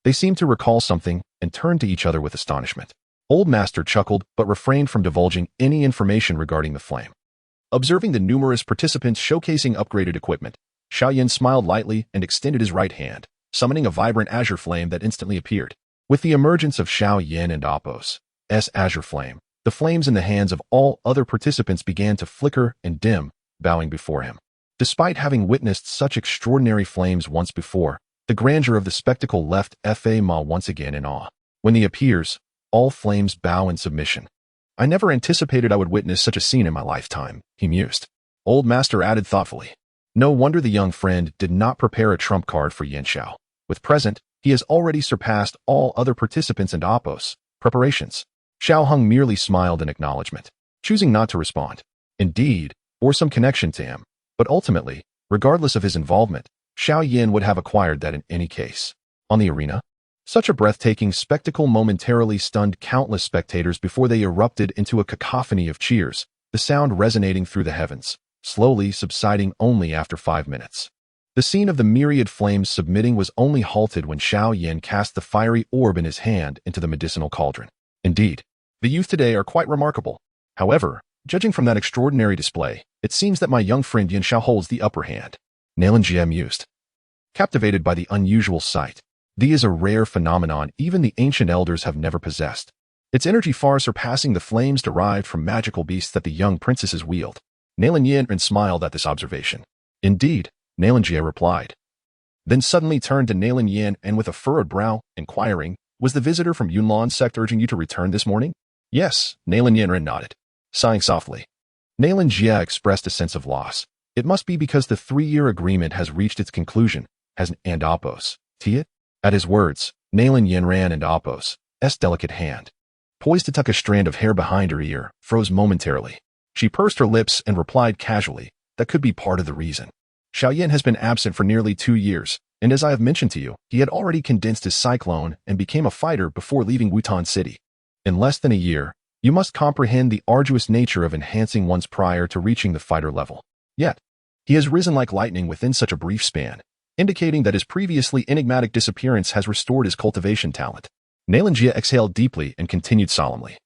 they seemed to recall something and turned to each other with astonishment. Old Master chuckled but refrained from divulging any information regarding the flame. Observing the numerous participants showcasing upgraded equipment, Xiao Yin smiled lightly and extended his right hand, summoning a vibrant azure flame that instantly appeared. With the emergence of Xiao Yin and Appos' azure flame, the flames in the hands of all other participants began to flicker and dim, bowing before him. Despite having witnessed such extraordinary flames once before, the grandeur of the spectacle left Fa Ma once again in awe. When he appears, all flames bow in submission. I never anticipated I would witness such a scene in my lifetime, he mused. Old master added thoughtfully. No wonder the young friend did not prepare a trump card for Yin Xiao. With present, he has already surpassed all other participants and oppos preparations. Xiao Hung merely smiled in acknowledgement, choosing not to respond. Indeed, or some connection to him. But ultimately, regardless of his involvement, Xiao Yin would have acquired that in any case. On the arena, such a breathtaking spectacle momentarily stunned countless spectators before they erupted into a cacophony of cheers, the sound resonating through the heavens, slowly subsiding only after 5 minutes. The scene of the myriad flames submitting was only halted when Xiao Yin cast the fiery orb in his hand into the medicinal cauldron. Indeed, the youth today are quite remarkable. However, judging from that extraordinary display, it seems that my young friend Yin Xiao holds the upper hand. Nalinjie mused, captivated by the unusual sight. This is a rare phenomenon even the ancient elders have never possessed, its energy far surpassing the flames derived from magical beasts that the young princesses wield. Nalinjie smiled at this observation. Indeed, Nalinjie replied. Then suddenly turned to Nalinjie and with a furrowed brow, inquiring, was the visitor from Yunlan sect urging you to return this morning? Yes, Nalinjie nodded, sighing softly. Nalinjie expressed a sense of loss. It must be because the 3-year agreement has reached its conclusion, hasn't and Oppos, Tiet? At his words, Nalinjie ran and Oppos' delicate hand, poised to tuck a strand of hair behind her ear, froze momentarily. She pursed her lips and replied casually, that could be part of the reason. Xiao Yin has been absent for nearly 2 years, and as I have mentioned to you, he had already condensed his cyclone and became a fighter before leaving Wutan City. In less than a year, you must comprehend the arduous nature of enhancing one's prior to reaching the fighter level. Yet, he has risen like lightning within such a brief span, indicating that his previously enigmatic disappearance has restored his cultivation talent. Nalinjie exhaled deeply and continued solemnly.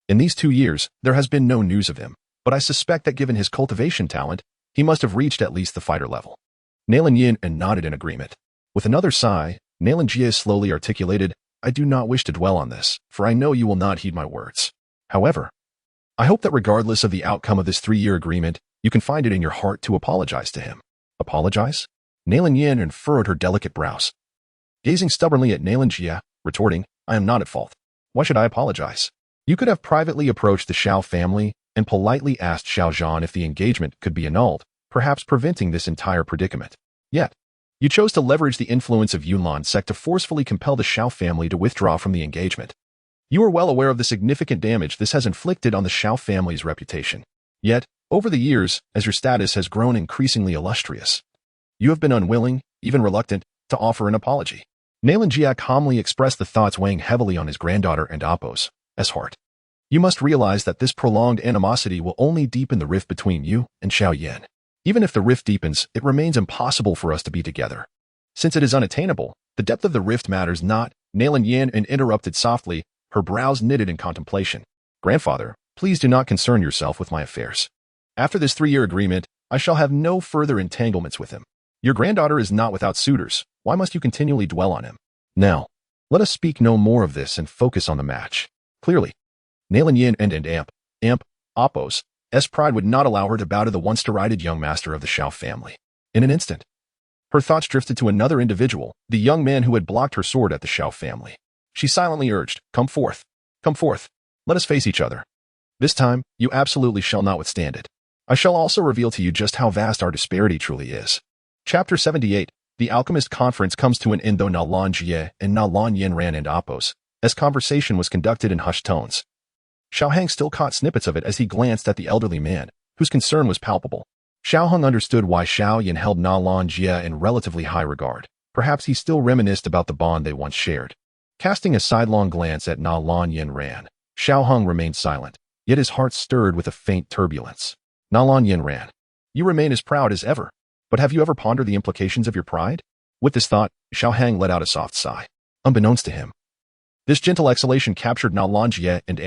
In these 2 years, there has been no news of him, but I suspect that given his cultivation talent, he must have reached at least the fighter level. Nalinjie nodded in agreement. With another sigh, Nalinjie slowly articulated, I do not wish to dwell on this, for I know you will not heed my words. However, I hope that regardless of the outcome of this 3-year agreement, you can find it in your heart to apologize to him. Apologize? Nalinjie furrowed her delicate brows, gazing stubbornly at Nalinjie, retorting, I am not at fault. Why should I apologize? You could have privately approached the Xiao family and politely asked Xiao Zhan if the engagement could be annulled, perhaps preventing this entire predicament. Yet, you chose to leverage the influence of Yunlan sect to forcefully compel the Xiao family to withdraw from the engagement. You are well aware of the significant damage this has inflicted on the Xiao family's reputation. Yet, over the years, as your status has grown increasingly illustrious, you have been unwilling, even reluctant, to offer an apology. Nalinjie calmly expressed the thoughts weighing heavily on his granddaughter and Oppos' heart. You must realize that this prolonged animosity will only deepen the rift between you and Xiao Yin. Even if the rift deepens, it remains impossible for us to be together. Since it is unattainable, the depth of the rift matters not. Nalinjie interrupted softly, her brows knitted in contemplation. Grandfather, please do not concern yourself with my affairs. After this 3-year agreement, I shall have no further entanglements with him. Your granddaughter is not without suitors. Why must you continually dwell on him? Now, let us speak no more of this and focus on the match. Clearly, Nalinjie and Oppos' pride would not allow her to bow to the once derided young master of the Xiao family. In an instant, her thoughts drifted to another individual, the young man who had blocked her sword at the Xiao family. She silently urged, come forth, let us face each other. This time, you absolutely shall not withstand it. I shall also reveal to you just how vast our disparity truly is. Chapter 78, The Alchemist Conference comes to an end though Nalinjie and Nalinjie ran and Oppos, as conversation was conducted in hushed tones. Xiao Hang still caught snippets of it as he glanced at the elderly man, whose concern was palpable. Xiao Hang understood why Xiao Yin held Nalinjie in relatively high regard. Perhaps he still reminisced about the bond they once shared. Casting a sidelong glance at Nalinjie, Xiao Hang remained silent, yet his heart stirred with a faint turbulence. Nalinjie, you remain as proud as ever, but have you ever pondered the implications of your pride? With this thought, Xiao Hang let out a soft sigh. Unbeknownst to him, this gentle exhalation captured Nalinjie and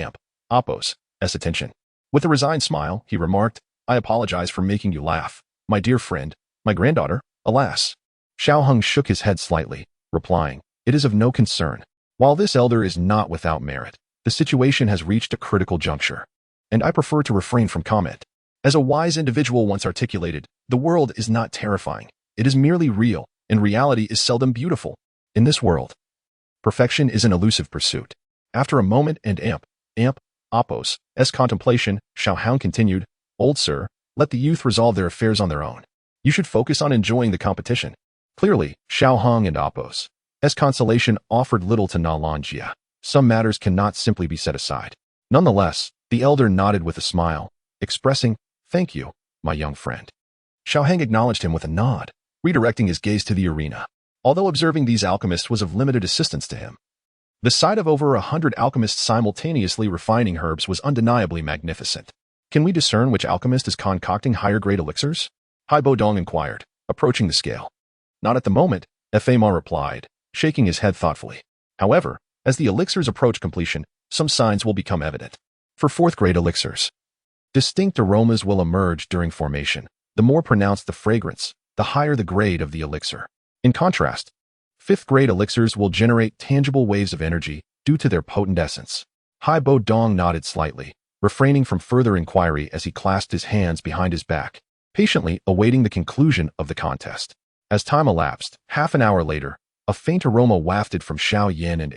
Oppos' attention. With a resigned smile, he remarked, I apologize for making you laugh, my dear friend, my granddaughter, alas. Xiao Hang shook his head slightly, replying, it is of no concern. While this elder is not without merit, the situation has reached a critical juncture, and I prefer to refrain from comment. As a wise individual once articulated, the world is not terrifying, it is merely real, and reality is seldom beautiful. In this world, perfection is an elusive pursuit. After a moment and Oppos' contemplation, Xiao Hang continued, Old sir, Let the youth resolve their affairs on their own. You should focus on enjoying the competition. Clearly, Xiao Hong and Appos' consolation offered little to Na Lanjia. Some matters cannot simply be set aside. Nonetheless, the elder nodded with a smile, expressing, "Thank you, my young friend." Xiao Hang acknowledged him with a nod, redirecting his gaze to the arena. Although observing these alchemists was of limited assistance to him, the sight of over 100 alchemists simultaneously refining herbs was undeniably magnificent. Can we discern which alchemist is concocting higher-grade elixirs? Hai Bodong inquired, approaching the scale. Not at the moment, Fa Ma replied, shaking his head thoughtfully. However, as the elixirs approach completion, some signs will become evident. For fourth-grade elixirs, distinct aromas will emerge during formation. The more pronounced the fragrance, the higher the grade of the elixir. In contrast, fifth-grade elixirs will generate tangible waves of energy due to their potent essence. Hai Bodong nodded slightly, refraining from further inquiry as he clasped his hands behind his back, patiently awaiting the conclusion of the contest. As time elapsed, half an hour later, a faint aroma wafted from Xiao Yin and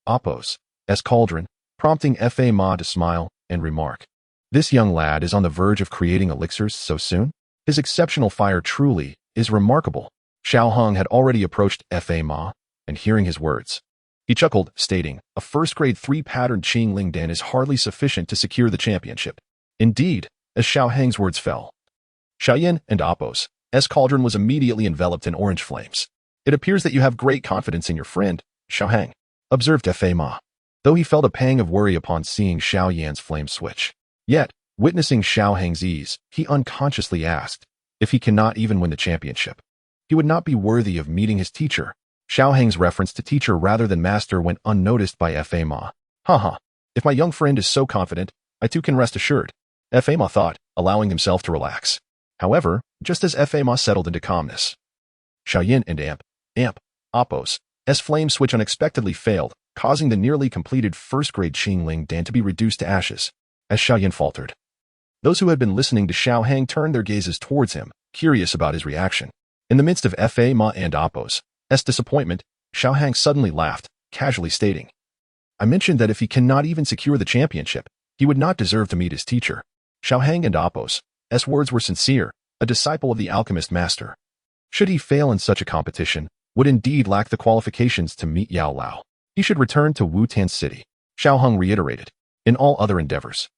Appos' cauldron, prompting Fa Ma to smile and remark, "This young lad is on the verge of creating elixirs so soon? His exceptional fire truly is remarkable." Xiao Hong had already approached Fa Ma, and hearing his words, he chuckled, stating, "A first-grade 3-patterned Qing Ling Dan is hardly sufficient to secure the championship." Indeed, as Xiao Hang's words fell, Xiao Yin and Appos' cauldron was immediately enveloped in orange flames. "It appears that you have great confidence in your friend, Xiao Hang," observed Fa Ma, though he felt a pang of worry upon seeing Xiao Yan's flame switch. Yet, witnessing Xiao Hang's ease, he unconsciously asked, if he cannot even win the championship, he would not be worthy of meeting his teacher. Xiao Hang's reference to teacher rather than master went unnoticed by Fa Ma. "Haha, if my young friend is so confident, I too can rest assured," Fa Ma thought, allowing himself to relax. However, just as Fa Ma settled into calmness, Xiao Yin and Appos' flame switch unexpectedly failed, causing the nearly completed first-grade Qing Ling Dan to be reduced to ashes. As Xiao Yin faltered, those who had been listening to Xiao Hang turned their gazes towards him, curious about his reaction. In the midst of Fa Ma and Appos' disappointment, Xiao Hang suddenly laughed, casually stating, "I mentioned that if he cannot even secure the championship, he would not deserve to meet his teacher." Xiao Hang and Appos' words were sincere, a disciple of the alchemist master. Should he fail in such a competition, would indeed lack the qualifications to meet Yao Lao. He should return to Wutan City. Xiao Hong reiterated, in all other endeavors,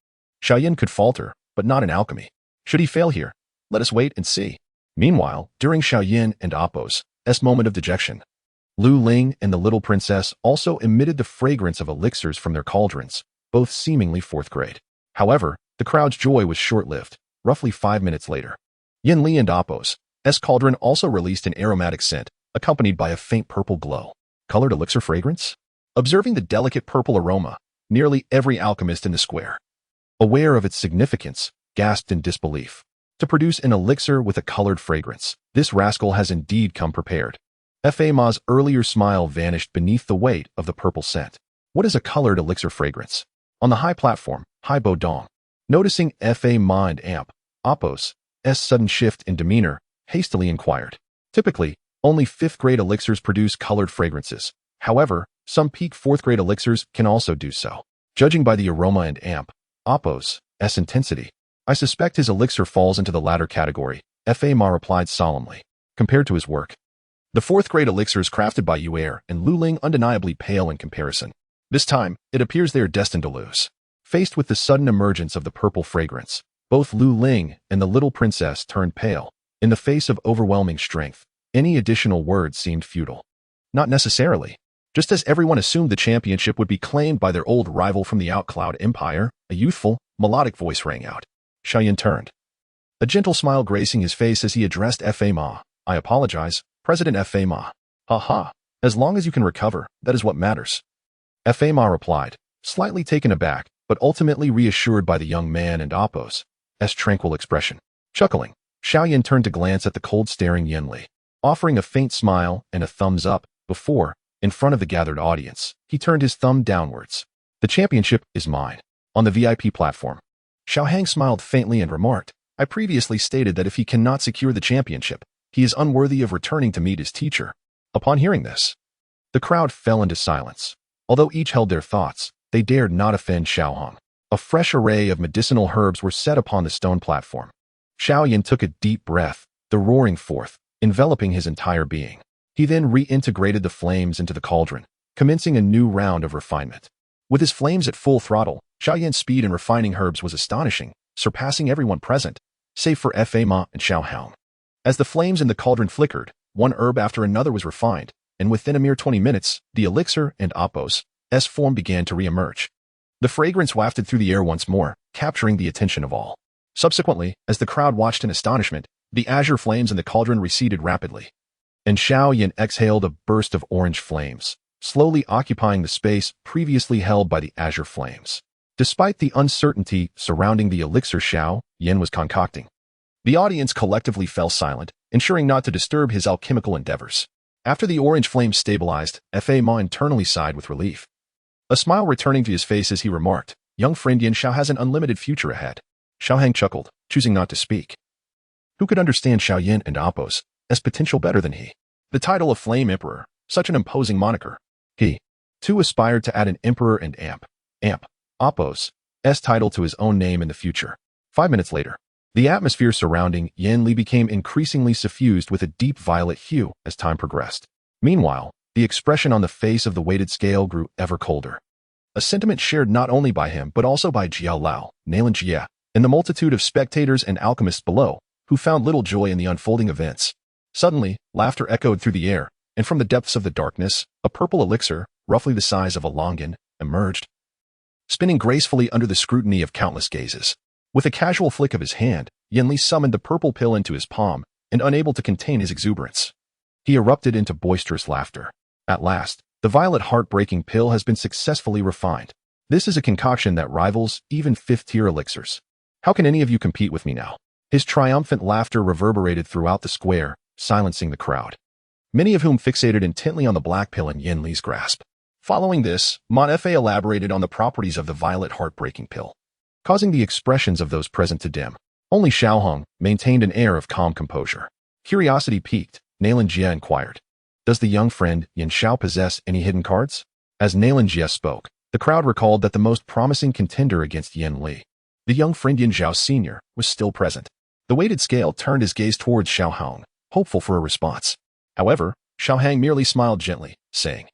Xiao Yin could falter, but not in alchemy. Should he fail here, let us wait and see. Meanwhile, during Xiao Yin and Appos' moment of dejection, Lu Ling and the little princess also emitted the fragrance of elixirs from their cauldrons, both seemingly fourth grade. However, the crowd's joy was short-lived. Roughly 5 minutes later, Yin Li and Appos' cauldron also released an aromatic scent, accompanied by a faint purple glow. Colored elixir fragrance? Observing the delicate purple aroma, nearly every alchemist in the square, aware of its significance, gasped in disbelief. To produce an elixir with a colored fragrance, this rascal has indeed come prepared. Fa Ma's earlier smile vanished beneath the weight of the purple scent. What is a colored elixir fragrance? On the high platform, Hai Bodong, noticing Fa Ma and Appos' sudden shift in demeanor, hastily inquired. Typically, only fifth-grade elixirs produce colored fragrances. However, some peak fourth-grade elixirs can also do so. Judging by the aroma and Appos' intensity, I suspect his elixir falls into the latter category, Fa Ma replied solemnly. Compared to his work, the fourth-grade elixirs crafted by Yuer and Lu Ling undeniably pale in comparison. This time, it appears they are destined to lose. Faced with the sudden emergence of the purple fragrance, both Lu Ling and the little princess turned pale. In the face of overwhelming strength, any additional words seemed futile. Not necessarily. Just as everyone assumed the championship would be claimed by their old rival from the Outcloud Empire, a youthful, melodic voice rang out. Xiao Yin turned, a gentle smile gracing his face as he addressed Fa Ma. "I apologize, President Fa Ma." "Ha ha, as long as you can recover, that is what matters," Fa Ma replied, slightly taken aback, but ultimately reassured by the young man and Appos' tranquil expression. Chuckling, Xiao Yin turned to glance at the cold-staring Yin Li, offering a faint smile and a thumbs up before, in front of the gathered audience, he turned his thumb downwards. "The championship is mine." On the VIP platform, Xiao Hang smiled faintly and remarked, "I previously stated that if he cannot secure the championship, he is unworthy of returning to meet his teacher." Upon hearing this, the crowd fell into silence. Although each held their thoughts, they dared not offend Xiao Hong. A fresh array of medicinal herbs were set upon the stone platform. Xiao Yan took a deep breath, the roaring forth, enveloping his entire being. He then reintegrated the flames into the cauldron, commencing a new round of refinement. With his flames at full throttle, Xiao Yan's speed in refining herbs was astonishing, surpassing everyone present, save for Fa Ma and Xiao Hang. As the flames in the cauldron flickered, one herb after another was refined, and within a mere 20 minutes, the elixir and Apos S form began to re-emerge. The fragrance wafted through the air once more, capturing the attention of all. Subsequently, as the crowd watched in astonishment, the azure flames in the cauldron receded rapidly, and Xiao Yan exhaled a burst of orange flames, slowly occupying the space previously held by the azure flames. Despite the uncertainty surrounding the elixir Xiao Yan was concocting, the audience collectively fell silent, ensuring not to disturb his alchemical endeavors. After the orange flames stabilized, Fa Ma internally sighed with relief. A smile returning to his face as he remarked, "Young friend Yan Xiao has an unlimited future ahead." Xiao Hang chuckled, choosing not to speak. Who could understand Xiao Yan and Apos as potential better than he? The title of Flame Emperor, such an imposing moniker. He, too, aspired to add an Emperor and Apos S title to his own name in the future. 5 minutes later, the atmosphere surrounding Yan Li became increasingly suffused with a deep violet hue as time progressed. Meanwhile, the expression on the face of the weighted scale grew ever colder. A sentiment shared not only by him but also by Jiao Lao, Nailan Jie, and the multitude of spectators and alchemists below, who found little joy in the unfolding events. Suddenly, laughter echoed through the air, and from the depths of the darkness, a purple elixir, roughly the size of a longan, emerged, spinning gracefully under the scrutiny of countless gazes. With a casual flick of his hand, Yan Li summoned the purple pill into his palm, and unable to contain his exuberance, he erupted into boisterous laughter. At last, the violet heartbreaking pill has been successfully refined. This is a concoction that rivals even fifth-tier elixirs. How can any of you compete with me now? His triumphant laughter reverberated throughout the square, silencing the crowd, many of whom fixated intently on the black pill in Yan Li's grasp. Following this, Mon Fa elaborated on the properties of the violet heartbreaking pill, causing the expressions of those present to dim. Only Xiao Hong maintained an air of calm composure. Curiosity piqued, Nailan Jie inquired, "Does the young friend Yan Xiao possess any hidden cards?" As Nailan Jie spoke, the crowd recalled that the most promising contender against Yan Li, the young friend Yan Xiao Sr., was still present. The weighted scale turned his gaze towards Xiao Hong, hopeful for a response. However, Xiao Hang merely smiled gently, saying,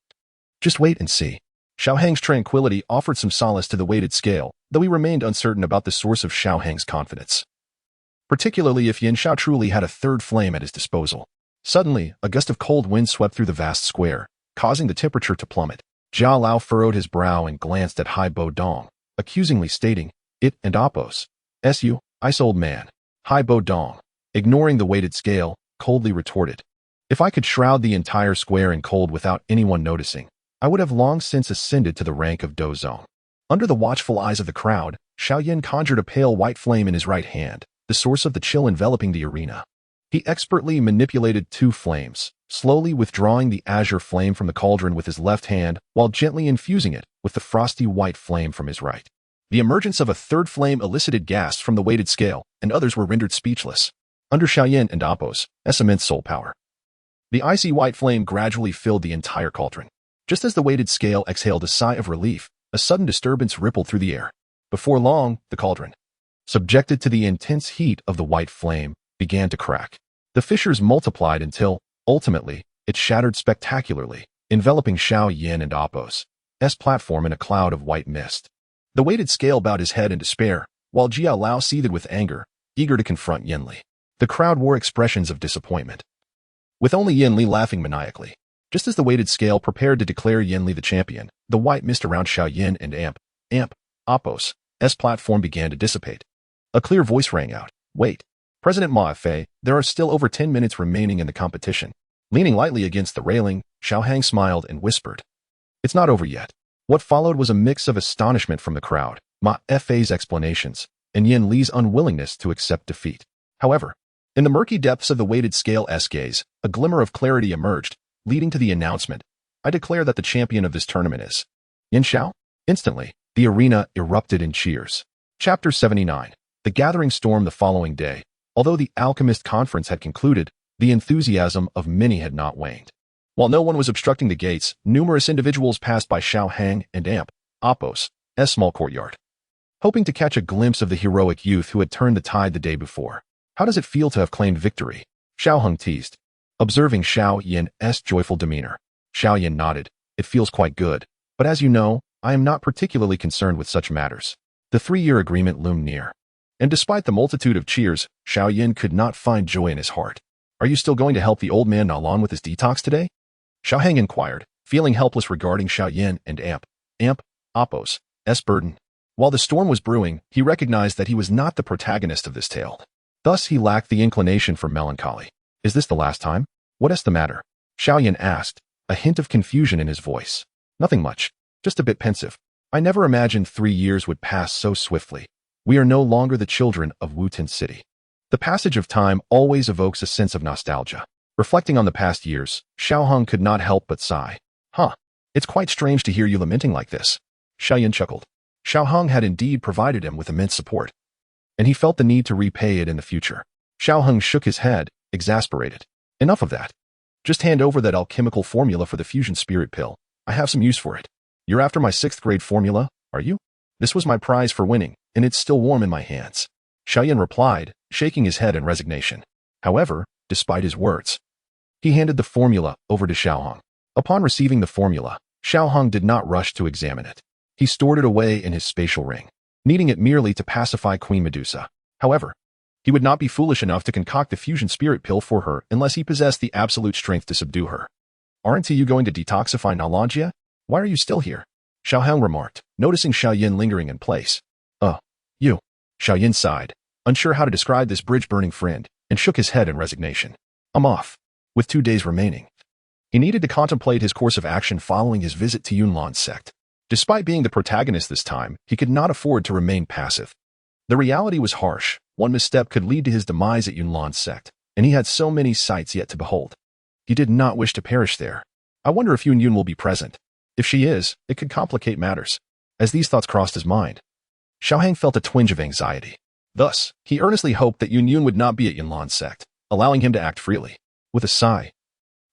"Just wait and see." Xiao Hang's tranquility offered some solace to the weighted scale, though he remained uncertain about the source of Xiao Hang's confidence, particularly if Yan Xiao truly had a third flame at his disposal. Suddenly, a gust of cold wind swept through the vast square, causing the temperature to plummet. Jiao Lao furrowed his brow and glanced at Hai Bo Dong, accusingly stating, "It and Apos. S.U. Ice old man." Hai Bo Dong, ignoring the weighted scale, coldly retorted, "If I could shroud the entire square in cold without anyone noticing, I would have long since ascended to the rank of Do Zong." Under the watchful eyes of the crowd, Xiao Yan conjured a pale white flame in his right hand, the source of the chill enveloping the arena. He expertly manipulated two flames, slowly withdrawing the azure flame from the cauldron with his left hand while gently infusing it with the frosty white flame from his right. The emergence of a third flame elicited gasps from the weighted scale, and others were rendered speechless. Under Xiao Yan and Apos S immense soul power, the icy white flame gradually filled the entire cauldron. Just as the weighted scale exhaled a sigh of relief, a sudden disturbance rippled through the air. Before long, the cauldron, subjected to the intense heat of the white flame, began to crack. The fissures multiplied until, ultimately, it shattered spectacularly, enveloping Xiao Yan and Apos S platform in a cloud of white mist. The weighted scale bowed his head in despair, while Jiao Lao seethed with anger, eager to confront Yan Li. The crowd wore expressions of disappointment, with only Yan Li laughing maniacally. Just as the weighted scale prepared to declare Yan Li the champion, the white mist around Xiao Yan and Apos S platform began to dissipate. A clear voice rang out, "Wait. President Ma Fei, there are still over 10 minutes remaining in the competition." Leaning lightly against the railing, Xiao Hang smiled and whispered, "It's not over yet." What followed was a mix of astonishment from the crowd, Ma Fei's explanations, and Yan Li's unwillingness to accept defeat. However, in the murky depths of the weighted scale's gaze, a glimmer of clarity emerged, leading to the announcement, "I declare that the champion of this tournament is Yan Xiao." Instantly, the arena erupted in cheers. Chapter 79. The gathering storm the following day. Although the alchemist conference had concluded, the enthusiasm of many had not waned. While no one was obstructing the gates, numerous individuals passed by Xiao Hang and Apos S small courtyard, hoping to catch a glimpse of the heroic youth who had turned the tide the day before. How does it feel to have claimed victory? Xiao Heng teased. Observing Xiao Yin's joyful demeanor, Xiao Yin nodded. It feels quite good, but as you know, I am not particularly concerned with such matters. The 3-year agreement loomed near. And despite the multitude of cheers, Xiao Yin could not find joy in his heart. Are you still going to help the old man Nalan with his detox today? Xiao Heng inquired, feeling helpless regarding Xiao Yin and Appo's burden. While the storm was brewing, he recognized that he was not the protagonist of this tale. Thus, he lacked the inclination for melancholy. Is this the last time? What is the matter? Xiao Yin asked, a hint of confusion in his voice. Nothing much, just a bit pensive. I never imagined 3 years would pass so swiftly. We are no longer the children of Wutin City. The passage of time always evokes a sense of nostalgia. Reflecting on the past years, Xiao Heng could not help but sigh. It's quite strange to hear you lamenting like this. Xiao Yin chuckled. Xiao Heng had indeed provided him with immense support, and he felt the need to repay it in the future. Xiao Heng shook his head, exasperated. Enough of that. Just hand over that alchemical formula for the fusion spirit pill. I have some use for it. You're after my 6th grade formula, are you? This was my prize for winning, and it's still warm in my hands. Xiao Yin replied, shaking his head in resignation. However, despite his words, he handed the formula over to Xiao Heng. Upon receiving the formula, Xiao Heng did not rush to examine it. He stored it away in his spatial ring, needing it merely to pacify Queen Medusa. However, he would not be foolish enough to concoct the fusion spirit pill for her unless he possessed the absolute strength to subdue her. Aren't you going to detoxify Nalanjia? Why are you still here? Xiao Heng remarked, noticing Xiao Yin lingering in place. You. Xiao Yin sighed, unsure how to describe this bridge-burning friend, and shook his head in resignation. I'm off. With 2 days remaining. He needed to contemplate his course of action following his visit to Yunlan's sect. Despite being the protagonist this time, he could not afford to remain passive. The reality was harsh. One misstep could lead to his demise at Yunlan's sect, and he had so many sights yet to behold. He did not wish to perish there. I wonder if Yun will be present. If she is, it could complicate matters. As these thoughts crossed his mind, Xiao Heng felt a twinge of anxiety. Thus, he earnestly hoped that Yun would not be at Yunlan's sect, allowing him to act freely. With a sigh,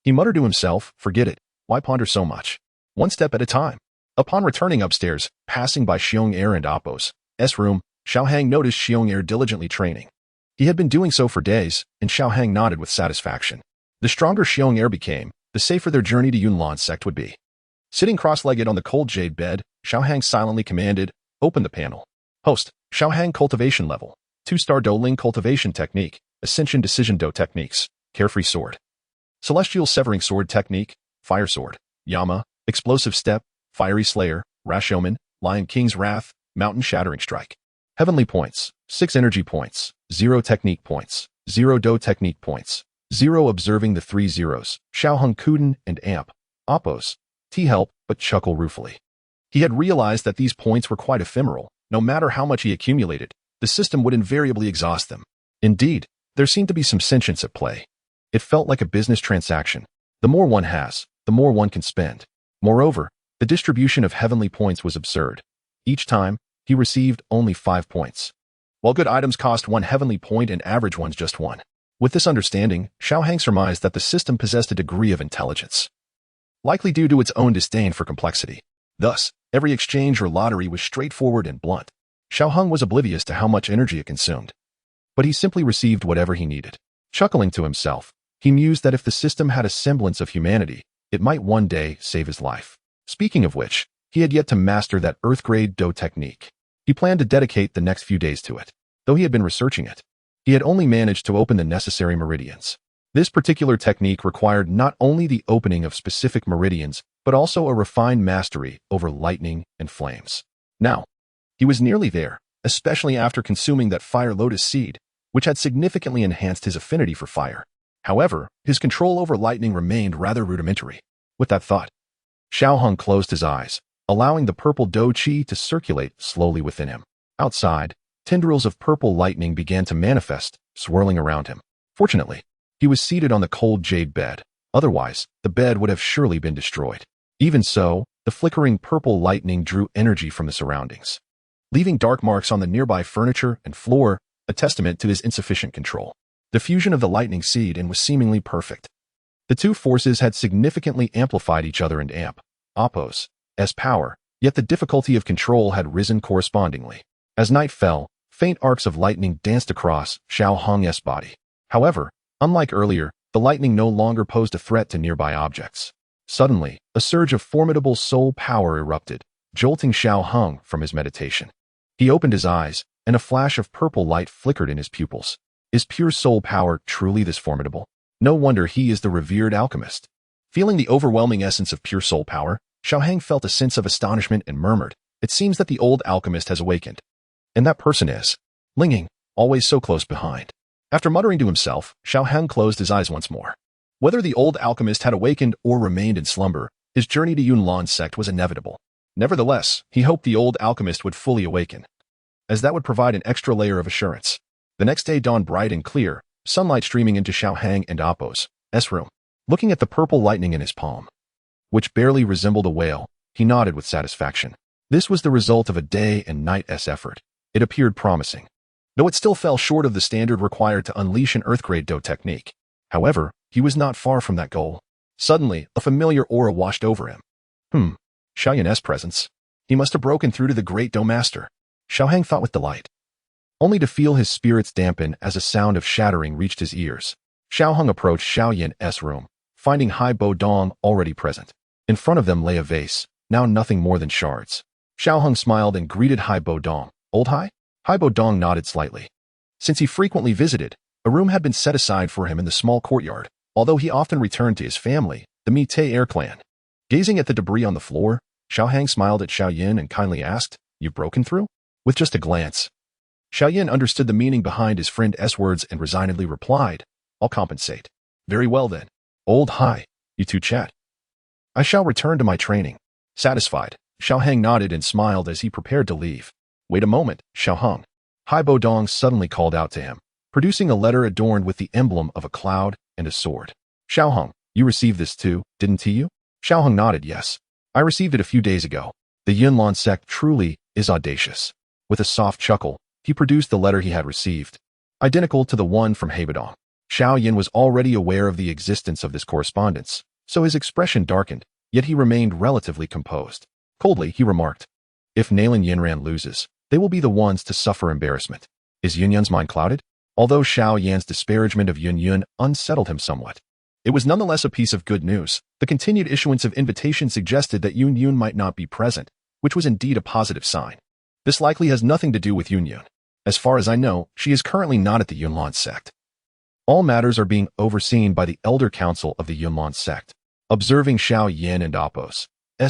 he muttered to himself, forget it, why ponder so much? One step at a time. Upon returning upstairs, passing by Xiong-er and Appo's room, Xiao Heng noticed Xiong-er diligently training. He had been doing so for days, and Xiao Heng nodded with satisfaction. The stronger Xiong-er became, the safer their journey to Yunlan's sect would be. Sitting cross-legged on the cold jade bed, Xiao Heng silently commanded, open the panel. Host, Xiao Heng cultivation level, 2-star Douling cultivation technique, Ascension Decision Do techniques, Carefree sword. Celestial severing sword technique, Fire sword, Yama, explosive step, Fiery slayer, Rashoman, Lion King's wrath, Mountain shattering strike. Heavenly points, 6 energy points, 0 technique points, 0 Do technique points, 0 observing the 3 zeros, Xiao Heng Kuden and Appo's help, but chuckle ruefully. He had realized that these points were quite ephemeral. No matter how much he accumulated, the system would invariably exhaust them. Indeed, there seemed to be some sentience at play. It felt like a business transaction. The more one has, the more one can spend. Moreover, the distribution of heavenly points was absurd. Each time, he received only 5 points, while good items cost 1 heavenly point and average ones just 1. With this understanding, Xiao Heng surmised that the system possessed a degree of intelligence, likely due to its own disdain for complexity. Thus, every exchange or lottery was straightforward and blunt. Xiao Heng was oblivious to how much energy it consumed, but he simply received whatever he needed. Chuckling to himself, he mused that if the system had a semblance of humanity, it might one day save his life. Speaking of which, he had yet to master that Earth-grade Do technique. He planned to dedicate the next few days to it. Though he had been researching it, he had only managed to open the necessary meridians. This particular technique required not only the opening of specific meridians, but also a refined mastery over lightning and flames. Now, he was nearly there, especially after consuming that fire lotus seed, which had significantly enhanced his affinity for fire. However, his control over lightning remained rather rudimentary. With that thought, Xiao Heng closed his eyes, allowing the purple Dou Qi to circulate slowly within him. Outside, tendrils of purple lightning began to manifest, swirling around him. Fortunately, he was seated on the cold jade bed. Otherwise, the bed would have surely been destroyed. Even so, the flickering purple lightning drew energy from the surroundings, leaving dark marks on the nearby furniture and floor, a testament to his insufficient control. The fusion of the lightning seed and was seemingly perfect. The two forces had significantly amplified each other and Appo's power, yet the difficulty of control had risen correspondingly. As night fell, Faint arcs of lightning danced across Xiao Hong's body. However, unlike earlier, the lightning no longer posed a threat to nearby objects. Suddenly, a surge of formidable soul power erupted, jolting Xiao Hong from his meditation. He opened his eyes, and a flash of purple light flickered in his pupils. Is pure soul power truly this formidable? No wonder he is the revered alchemist. Feeling the overwhelming essence of pure soul power, Xiao Hang felt a sense of astonishment and murmured, "It seems that the old alchemist has awakened. And that person is Linging, always so close behind." After muttering to himself, Xiao Hang closed his eyes once more. Whether the old alchemist had awakened or remained in slumber, his journey to Yunlan's sect was inevitable. Nevertheless, he hoped the old alchemist would fully awaken, as that would provide an extra layer of assurance. The next day dawned bright and clear, sunlight streaming into Xiao Hang and Appo's room. Looking at the purple lightning in his palm, which barely resembled a whale, he nodded with satisfaction. This was the result of a day and night's effort. It appeared promising, though it still fell short of the standard required to unleash an Earth-grade Dou technique. However, he was not far from that goal. Suddenly, a familiar aura washed over him. Xiao Yan's presence. He must have broken through to the great Dou master. Xiao Hang thought with delight, only to feel his spirits dampen as a sound of shattering reached his ears. Xiao Hong approached Xiao Yan's room, finding Hai Bo Dong already present. In front of them lay a vase, now nothing more than shards. Xiao Hong smiled and greeted Hai Bo Dong. "Old Hai?" Hai Bo Dong nodded slightly. Since he frequently visited, a room had been set aside for him in the small courtyard, although he often returned to his family, the Mite Air clan. Gazing at the debris on the floor, Xiao Hang smiled at Xiao Yan and kindly asked, "You've broken through?" With just a glance, Xiao Yan understood the meaning behind his friend's words and resignedly replied, "I'll compensate." "Very well then. Old Hai, you two chat. I shall return to my training." Satisfied, Xiao Hang nodded and smiled as he prepared to leave. "Wait a moment, Xiao Hong." Hai Bo Dong suddenly called out to him, producing a letter adorned with the emblem of a cloud and a sword. "Xiao Hong, you received this too, didn't you?" Xiao Hong nodded yes. "I received it a few days ago. The Yunlan sect truly is audacious." With a soft chuckle, he produced the letter he had received, identical to the one from Hebedong. Xiao Yan was already aware of the existence of this correspondence, so his expression darkened, yet he remained relatively composed. Coldly, he remarked, "If Nalan Yinran loses, they will be the ones to suffer embarrassment." Is Yunyun's mind clouded? Although Xiao Yan's disparagement of Yunyun unsettled him somewhat, it was nonetheless a piece of good news. The continued issuance of invitations suggested that Yunyun might not be present, which was indeed a positive sign. This likely has nothing to do with Yunyun. As far as I know, she is currently not at the Yunlan sect. All matters are being overseen by the Elder Council of the Yunlan sect. Observing Xiao Yan and Appo's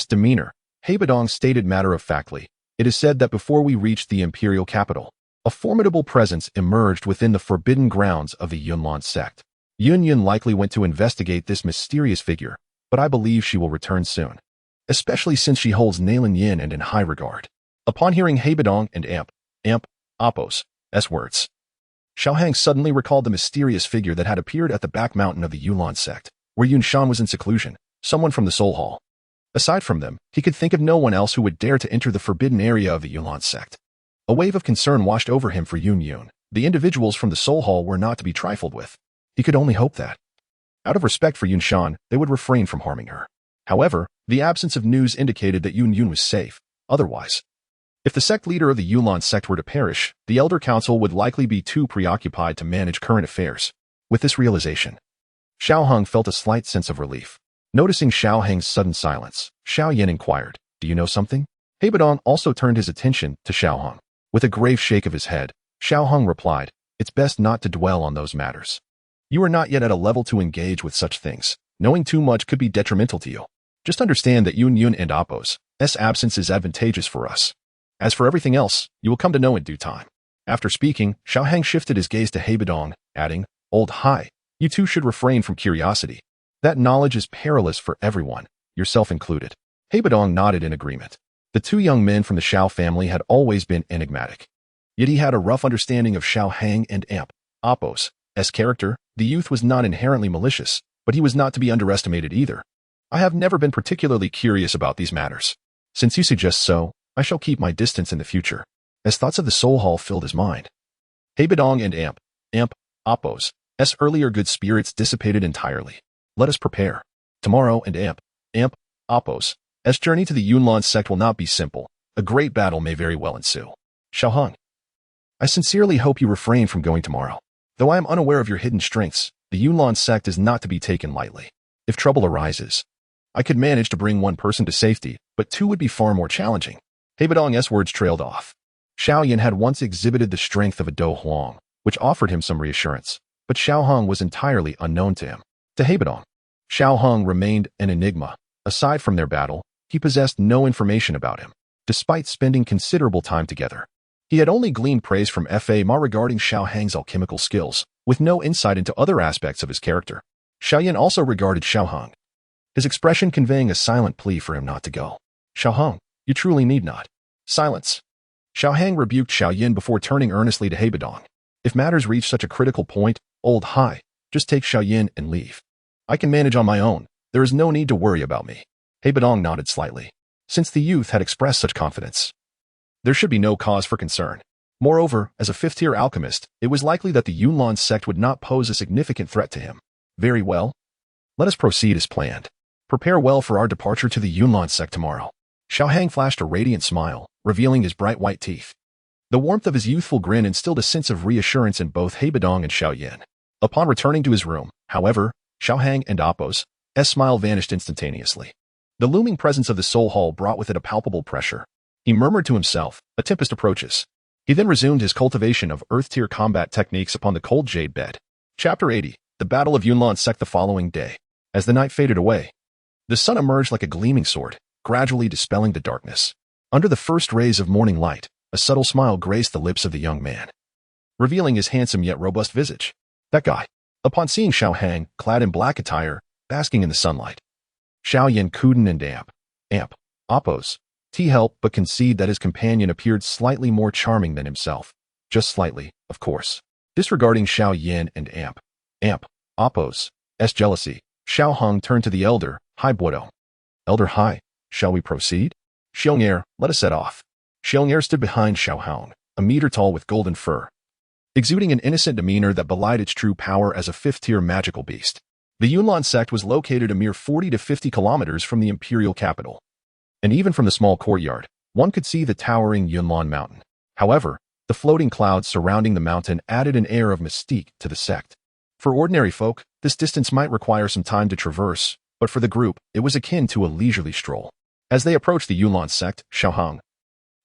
demeanor, Hebedong stated matter-of-factly, "It is said that before we reached the imperial capital, a formidable presence emerged within the forbidden grounds of the Yunlan sect. Yunyun likely went to investigate this mysterious figure, but I believe she will return soon, especially since she holds Nalan Yin and in high regard." Upon hearing Hebedong and Appo's words, Xiao Hang suddenly recalled the mysterious figure that had appeared at the back mountain of the Yunlan sect, where Yun Shan was in seclusion, someone from the Soul Hall. Aside from them, he could think of no one else who would dare to enter the forbidden area of the Yunlan sect. A wave of concern washed over him for Yun. The individuals from the Soul Hall were not to be trifled with. He could only hope that, out of respect for Yun Shan, they would refrain from harming her. However, the absence of news indicated that Yun was safe. Otherwise, if the sect leader of the Yunlan sect were to perish, the Elder Council would likely be too preoccupied to manage current affairs. With this realization, Xiao Hong felt a slight sense of relief. Noticing Xiao Hang's sudden silence, Xiao Yan inquired, "Do you know something?" Hebedong also turned his attention to Xiao Hong. With a grave shake of his head, Xiao Hong replied, "It's best not to dwell on those matters. You are not yet at a level to engage with such things. Knowing too much could be detrimental to you. Just understand that Yun and Appo's absence is advantageous for us. As for everything else, you will come to know in due time." After speaking, Xiao Hang shifted his gaze to Hebedong, adding, "Old Hai, you two should refrain from curiosity. That knowledge is perilous for everyone, yourself included." Hebedong nodded in agreement. The two young men from the Xiao family had always been enigmatic. Yet he had a rough understanding of Xiao Hang and Appo's character. The youth was not inherently malicious, but he was not to be underestimated either. "I have never been particularly curious about these matters. Since you suggest so, I shall keep my distance in the future." As thoughts of the Soul Hall filled his mind, Hebedong and Appo's earlier good spirits dissipated entirely. Let us prepare. Tomorrow and Appo's journey to the Yunlan sect will not be simple. A great battle may very well ensue. Xiao Hong. I sincerely hope you refrain from going tomorrow. Though I am unaware of your hidden strengths, the Yunlan sect is not to be taken lightly. If trouble arises, I could manage to bring one person to safety, but two would be far more challenging. Heibadong's words trailed off. Xiao Yan had once exhibited the strength of a Dou Huang, which offered him some reassurance, but Xiao Hong was entirely unknown to him. To Heibadong, Xiao Hong remained an enigma. Aside from their battle, he possessed no information about him, despite spending considerable time together. He had only gleaned praise from Fa Ma regarding Xiao Hang's alchemical skills, with no insight into other aspects of his character. Xiao Yan also regarded Xiao Hong, his expression conveying a silent plea for him not to go. Xiao Hong, you truly need not. Silence. Xiao Hang rebuked Xiao Yin before turning earnestly to Heibadong. If matters reach such a critical point, old Hai, just take Xiao Yin and leave. I can manage on my own. There is no need to worry about me. Heibadong nodded slightly. Since the youth had expressed such confidence, there should be no cause for concern. Moreover, as a fifth-tier alchemist, it was likely that the Yunlan sect would not pose a significant threat to him. Very well. Let us proceed as planned. Prepare well for our departure to the Yunlan sect tomorrow. Xiao Hang flashed a radiant smile, revealing his bright white teeth. The warmth of his youthful grin instilled a sense of reassurance in both Heibadong and Xiao Yin. Upon returning to his room, however, Xiao Hang and Appo's smile vanished instantaneously. The looming presence of the soul hall brought with it a palpable pressure. He murmured to himself, a tempest approaches. He then resumed his cultivation of earth-tier combat techniques upon the cold jade bed. Chapter 80, The Battle of Yunlan Sect. The following day. As the night faded away, the sun emerged like a gleaming sword, gradually dispelling the darkness. Under the first rays of morning light, a subtle smile graced the lips of the young man, revealing his handsome yet robust visage. That guy. Upon seeing Xiao Hang, clad in black attire, basking in the sunlight, Xiao Yan Kuden and Appo's helped but concede that his companion appeared slightly more charming than himself. Just slightly, of course. Disregarding Xiao Yan and Appo's jealousy, Xiao Hong turned to the elder, Hai Buodong. Elder Hai, shall we proceed? Xiong'er, let us set off. Xiong'er stood behind Xiao Hong, a meter tall with golden fur, exuding an innocent demeanor that belied its true power as a fifth-tier magical beast. The Yunlan sect was located a mere 40 to 50 kilometers from the imperial capital, and even from the small courtyard, one could see the towering Yunlan mountain. However, the floating clouds surrounding the mountain added an air of mystique to the sect. For ordinary folk, this distance might require some time to traverse, but for the group, it was akin to a leisurely stroll. As they approached the Yunlan sect, Xiao Hong,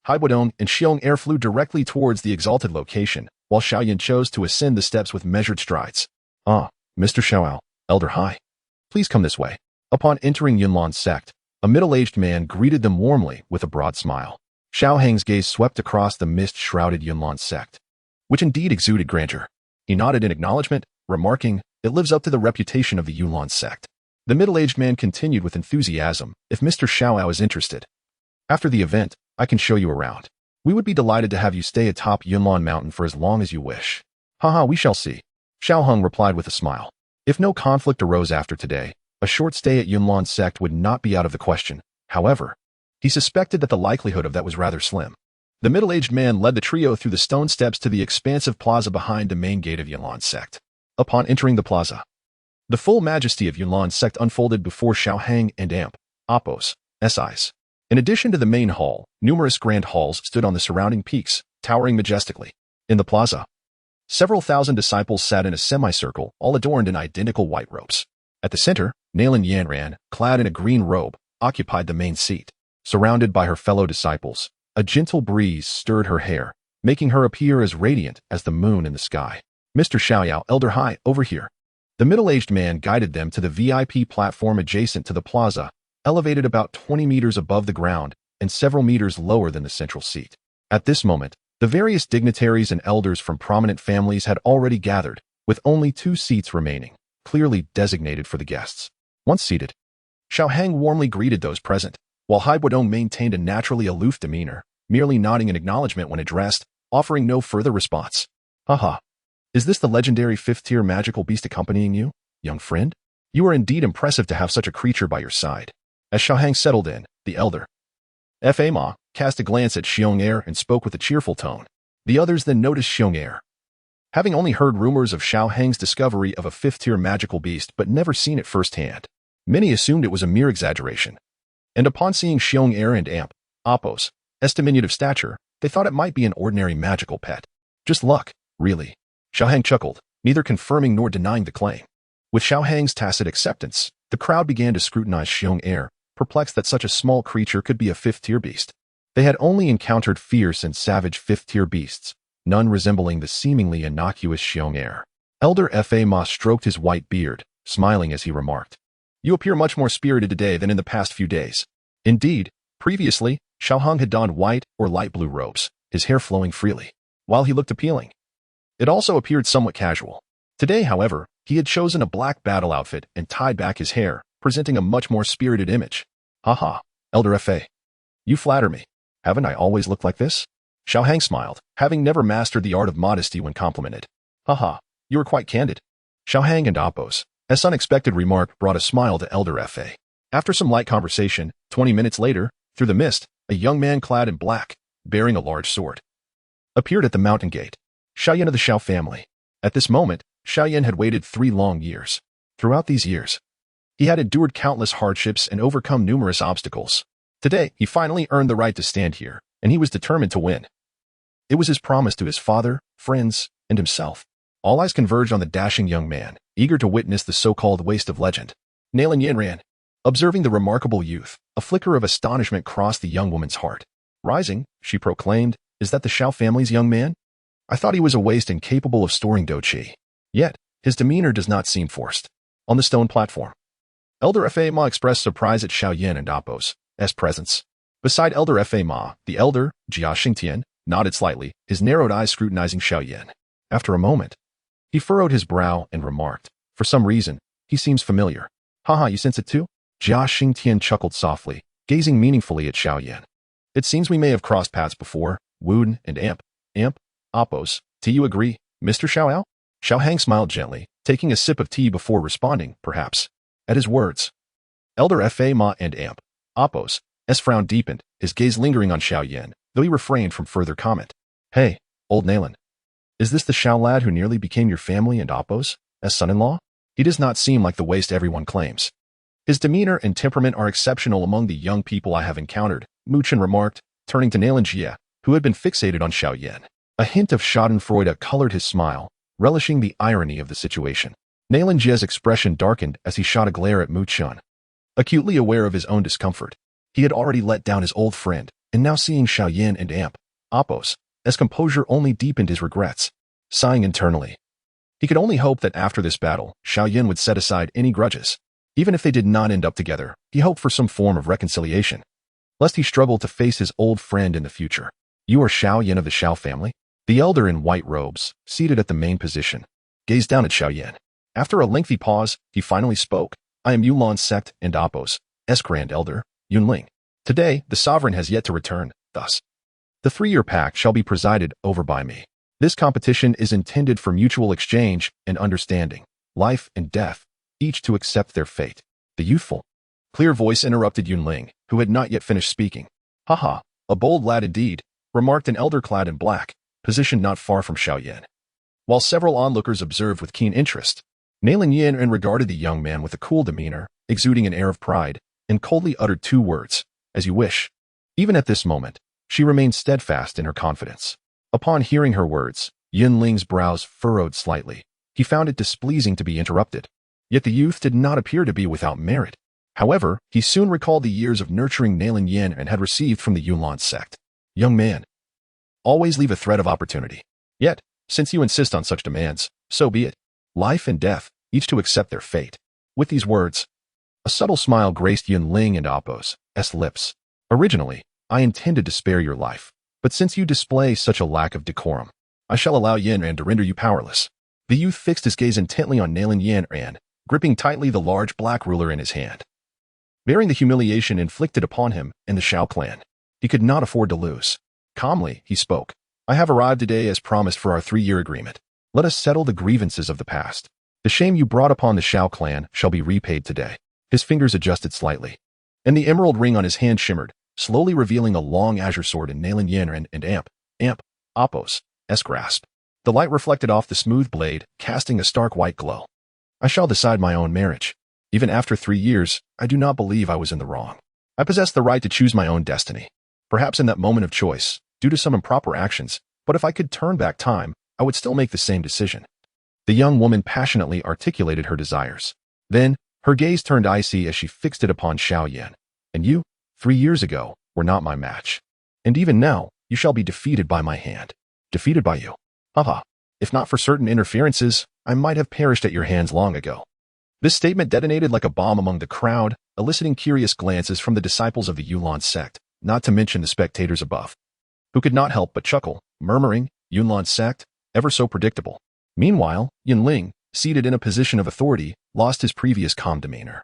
Hai Buodong, and Xiong'er flew directly towards the exalted location, while Xiao Yan chose to ascend the steps with measured strides. Ah, Mr. Xiaoao, Elder Hai, please come this way. Upon entering Yunlan sect, a middle-aged man greeted them warmly with a broad smile. Xiao Hang's gaze swept across the mist-shrouded Yunlan sect, which indeed exuded grandeur. He nodded in acknowledgement, remarking, "It lives up to the reputation of the Yunlan sect." The middle-aged man continued with enthusiasm, "If Mr. Xiaoao is interested, after the event, I can show you around. We would be delighted to have you stay atop Yunlan Mountain for as long as you wish." "Haha, we shall see," Xiao Hong replied with a smile. If no conflict arose after today, a short stay at Yunlan sect would not be out of the question. However, he suspected that the likelihood of that was rather slim. The middle-aged man led the trio through the stone steps to the expansive plaza behind the main gate of Yunlan sect. Upon entering the plaza, the full majesty of Yunlan sect unfolded before Xiao Hang and Appo's eyes. In addition to the main hall, numerous grand halls stood on the surrounding peaks, towering majestically. In the plaza, several thousand disciples sat in a semicircle, all adorned in identical white robes. At the center, Nalan Yanran, clad in a green robe, occupied the main seat. Surrounded by her fellow disciples, a gentle breeze stirred her hair, making her appear as radiant as the moon in the sky. "Mr. Xiaoyao, Elder Hai, over here." The middle-aged man guided them to the VIP platform adjacent to the plaza, elevated about 20 meters above the ground and several meters lower than the central seat. At this moment, the various dignitaries and elders from prominent families had already gathered, with only 2 seats remaining, clearly designated for the guests. Once seated, Xiao Hang warmly greeted those present, while Hai Buodong maintained a naturally aloof demeanor, merely nodding in acknowledgement when addressed, offering no further response. "Haha. Is this the legendary 5th-tier magical beast accompanying you, young friend? You are indeed impressive to have such a creature by your side." As Xiao Hang settled in, the elder, Fa Ma, cast a glance at Xiong'er and spoke with a cheerful tone. The others then noticed Xiong'er. Having only heard rumors of Xiao Hang's discovery of a 5th-tier magical beast but never seen it firsthand, many assumed it was a mere exaggeration. And upon seeing Xiong'er and Appo's diminutive stature, they thought it might be an ordinary magical pet. Just luck, really. Xiao Hang chuckled, neither confirming nor denying the claim. With Xiao Hang's tacit acceptance, the crowd began to scrutinize Xiong Air, perplexed that such a small creature could be a fifth-tier beast. They had only encountered fierce and savage fifth-tier beasts, none resembling the seemingly innocuous Xiong Air. Elder Fa Ma stroked his white beard, smiling as he remarked, "You appear much more spirited today than in the past few days." Indeed, previously, Xiao Hang had donned white or light blue robes, his hair flowing freely. While he looked appealing, it also appeared somewhat casual. Today, however, he had chosen a black battle outfit and tied back his hair, presenting a much more spirited image. "Haha, Elder Fa. You flatter me. Haven't I always looked like this?" Xiao Hang smiled, having never mastered the art of modesty when complimented. "Haha, you were quite candid." Xiao Hang and Appo's unexpected remark brought a smile to Elder Fa. After some light conversation, 20 minutes later, through the mist, a young man clad in black, bearing a large sword, appeared at the mountain gate. Xiaoyan of the Xiao family. At this moment, Xiaoyan had waited 3 long years. Throughout these years, he had endured countless hardships and overcome numerous obstacles. Today, he finally earned the right to stand here, and he was determined to win. It was his promise to his father, friends, and himself. All eyes converged on the dashing young man, eager to witness the so-called waste of legend. Nalan Yin ran. Observing the remarkable youth, a flicker of astonishment crossed the young woman's heart. Rising, she proclaimed, "Is that the Xiao family's young man? I thought he was a waste and capable of storing Dou Qi. Yet, his demeanor does not seem forced." On the stone platform, Elder Fa Ma expressed surprise at Xiao Yin and Appo's presence. Beside Elder Fa Ma, the elder, Jia Xingtian, nodded slightly, his narrowed eyes scrutinizing Xiao Yin. After a moment, he furrowed his brow and remarked, "For some reason, he seems familiar." "Haha, you sense it too?" Jia Xingtian chuckled softly, gazing meaningfully at Xiao Yin. "It seems we may have crossed paths before, Wuden and Appo's. Do you agree, Mr. Xiaoao?" Xiao Hang smiled gently, taking a sip of tea before responding, perhaps. At his words, Elder Fa Ma and Appo's frown deepened, his gaze lingering on Xiao Yin, though he refrained from further comment. "Hey, old Nalan. Is this the Xiao lad who nearly became your family and Appo's son-in-law? He does not seem like the waste everyone claims. His demeanor and temperament are exceptional among the young people I have encountered," Mu Chen remarked, turning to Nalan Jia, who had been fixated on Xiao Yin. A hint of schadenfreude colored his smile, relishing the irony of the situation. Nalan Jia's expression darkened as he shot a glare at Mu Chen. Acutely aware of his own discomfort, he had already let down his old friend, and now seeing Xiao Yin and Appo's composure only deepened his regrets. Sighing internally, he could only hope that after this battle, Xiao Yin would set aside any grudges. Even if they did not end up together, he hoped for some form of reconciliation, lest he struggle to face his old friend in the future. "You are Xiao Yin of the Xiao family?" The elder in white robes, seated at the main position, gazed down at Xiao Yin. After a lengthy pause, he finally spoke. "I am Yulan's sect and Appo's Grand Elder, Yunling. Today, the sovereign has yet to return, thus, the 3-year pact shall be presided over by me. This competition is intended for mutual exchange and understanding, life and death, each to accept their fate." The youthful, clear voice interrupted Yunling, who had not yet finished speaking. "Haha, a bold lad indeed," remarked an elder clad in black, positioned not far from Xiao Yin. While several onlookers observed with keen interest, Nalan Yin regarded the young man with a cool demeanor, exuding an air of pride, and coldly uttered 2 words, "As you wish." Even at this moment, she remained steadfast in her confidence. Upon hearing her words, Yunling's brows furrowed slightly. He found it displeasing to be interrupted. Yet the youth did not appear to be without merit. However, he soon recalled the years of nurturing Nalan Yin and had received from the Yunlan sect. "Young man, always leave a thread of opportunity. Yet, since you insist on such demands, so be it. Life and death, each to accept their fate." With these words, a subtle smile graced Yunling and Appo's lips. "Originally, I intended to spare your life, but since you display such a lack of decorum, I shall allow Yin to render you powerless." The youth fixed his gaze intently on Nalan Yin, gripping tightly the large black ruler in his hand. Bearing the humiliation inflicted upon him and the Xiao clan, he could not afford to lose. Calmly, he spoke. "I have arrived today as promised for our 3-year agreement. Let us settle the grievances of the past. The shame you brought upon the Xiao clan shall be repaid today." His fingers adjusted slightly, and the emerald ring on his hand shimmered, slowly revealing a long azure sword in Nalan Yin and Appo's grasp. The light reflected off the smooth blade, casting a stark white glow. "I shall decide my own marriage. Even after 3 years, I do not believe I was in the wrong. I possess the right to choose my own destiny. Perhaps in that moment of choice, due to some improper actions, but if I could turn back time, I would still make the same decision. The young woman passionately articulated her desires. Then, her gaze turned icy as she fixed it upon Xiao Yan. And you, 3 years ago, were not my match. And even now, you shall be defeated by my hand. Defeated by you. Haha. If not for certain interferences, I might have perished at your hands long ago. This statement detonated like a bomb among the crowd, eliciting curious glances from the disciples of the Yunlan sect, not to mention the spectators above, who could not help but chuckle, murmuring, Yunlan sect, ever so predictable. Meanwhile, Yunling, seated in a position of authority, lost his previous calm demeanor.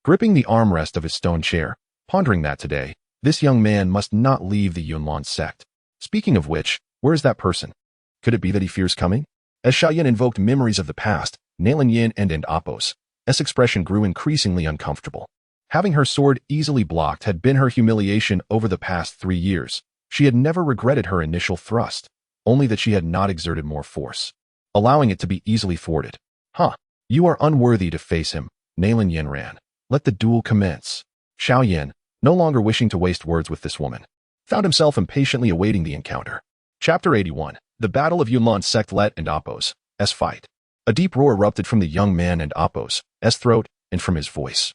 Gripping the armrest of his stone chair, pondering that today, this young man must not leave the Yunlan sect. Speaking of which, where is that person? Could it be that he fears coming? As Xiaoyan invoked memories of the past, Nailin Yin and Apos, S expression grew increasingly uncomfortable. Having her sword easily blocked had been her humiliation over the past 3 years. She had never regretted her initial thrust, only that she had not exerted more force, allowing it to be easily thwarted. You are unworthy to face him, Nailin Yin ran. Let the duel commence. Xiao Yan, no longer wishing to waste words with this woman, found himself impatiently awaiting the encounter. Chapter 81. The Battle of Yunlan Sect Let and Apos, S fight. A deep roar erupted from the young man and Apos, S throat, and from his voice.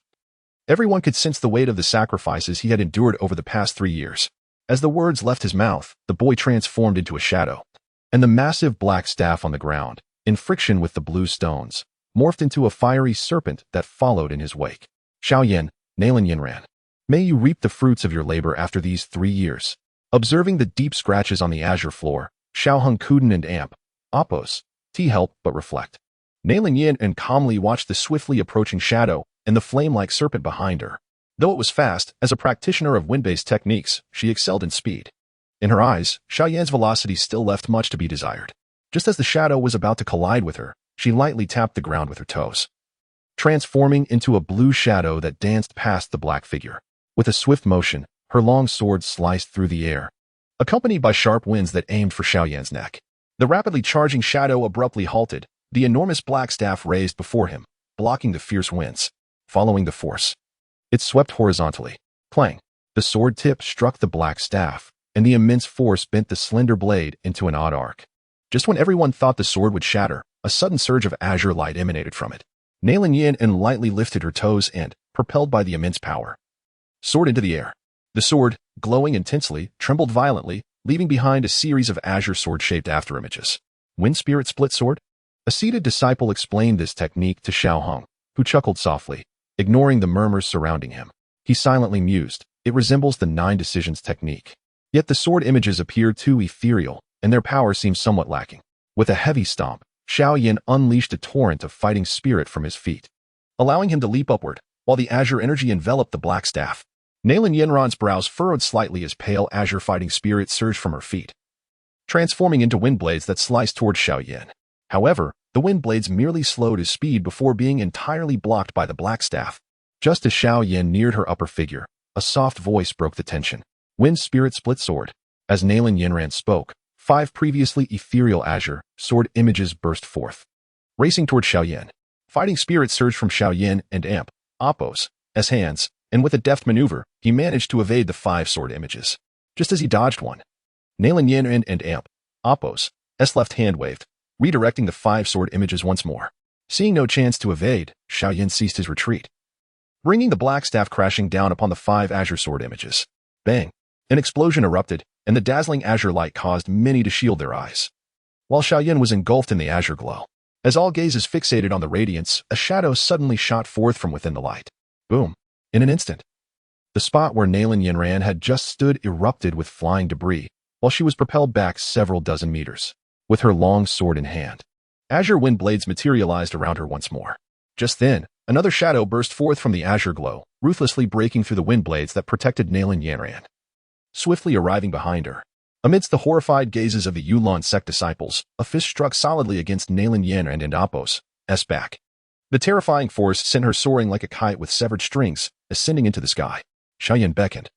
Everyone could sense the weight of the sacrifices he had endured over the past 3 years. As the words left his mouth, the boy transformed into a shadow, and the massive black staff on the ground, in friction with the blue stones, morphed into a fiery serpent that followed in his wake. Xiao Yan, Nailin Yin ran. May you reap the fruits of your labor after these 3 years. Observing the deep scratches on the azure floor, Xiao Hung Kuden and Amp, Apos, T help but reflect. Nailin Yin and calmly watched the swiftly approaching shadow and the flame-like serpent behind her. Though it was fast, as a practitioner of wind-based techniques, she excelled in speed. In her eyes, Xiao Yan's velocity still left much to be desired. Just as the shadow was about to collide with her, she lightly tapped the ground with her toes, transforming into a blue shadow that danced past the black figure. With a swift motion, her long sword sliced through the air, accompanied by sharp winds that aimed for Xiao Yan's neck. The rapidly charging shadow abruptly halted, the enormous black staff raised before him, blocking the fierce winds. Following the force, it swept horizontally. Clang! The sword tip struck the black staff, and the immense force bent the slender blade into an odd arc. Just when everyone thought the sword would shatter, a sudden surge of azure light emanated from it. Nailin Yin and lightly lifted her toes and, propelled by the immense power, soared into the air. The sword, glowing intensely, trembled violently, leaving behind a series of azure sword-shaped afterimages. Wind Spirit Split Sword? A seated disciple explained this technique to Xiao Hong, who chuckled softly, ignoring the murmurs surrounding him. He silently mused. It resembles the 9 decisions technique. Yet the sword images appear too ethereal, and their power seems somewhat lacking. With a heavy stomp, Xiao Yan unleashed a torrent of fighting spirit from his feet, allowing him to leap upward, while the azure energy enveloped the black staff. Nailin Yinran's brows furrowed slightly as pale azure fighting spirit surged from her feet, transforming into wind blades that sliced toward Xiao Yan. However, the wind blades merely slowed his speed before being entirely blocked by the black staff. Just as Xiao Yan neared her upper figure, a soft voice broke the tension. Wind Spirit Split Sword. As Nailin Yinran spoke, 5 previously ethereal azure sword images burst forth, racing toward Xiao Yan. Fighting spirit surged from Xiao Yan and Amp, Apos, as hands, and with a deft maneuver, he managed to evade the 5 sword images. Just as he dodged one, Nailin Yin and Amp, Apos, S left hand waved, redirecting the 5 sword images once more. Seeing no chance to evade, Xiao Yan ceased his retreat, bringing the black staff crashing down upon the 5 azure sword images. Bang! An explosion erupted, and the dazzling azure light caused many to shield their eyes, while Xiao Yan was engulfed in the azure glow. As all gazes fixated on the radiance, a shadow suddenly shot forth from within the light. Boom! In an instant, the spot where Nailin Yinran had just stood erupted with flying debris, while she was propelled back several dozen meters, with her long sword in hand. Azure wind blades materialized around her once more. Just then, another shadow burst forth from the azure glow, ruthlessly breaking through the wind blades that protected Nailin Yinran, swiftly arriving behind her. Amidst the horrified gazes of the Yunlan sect disciples, a fist struck solidly against Nailin Yinran and Apos' back. The terrifying force sent her soaring like a kite with severed strings, ascending into the sky. Xiao Yan beckoned,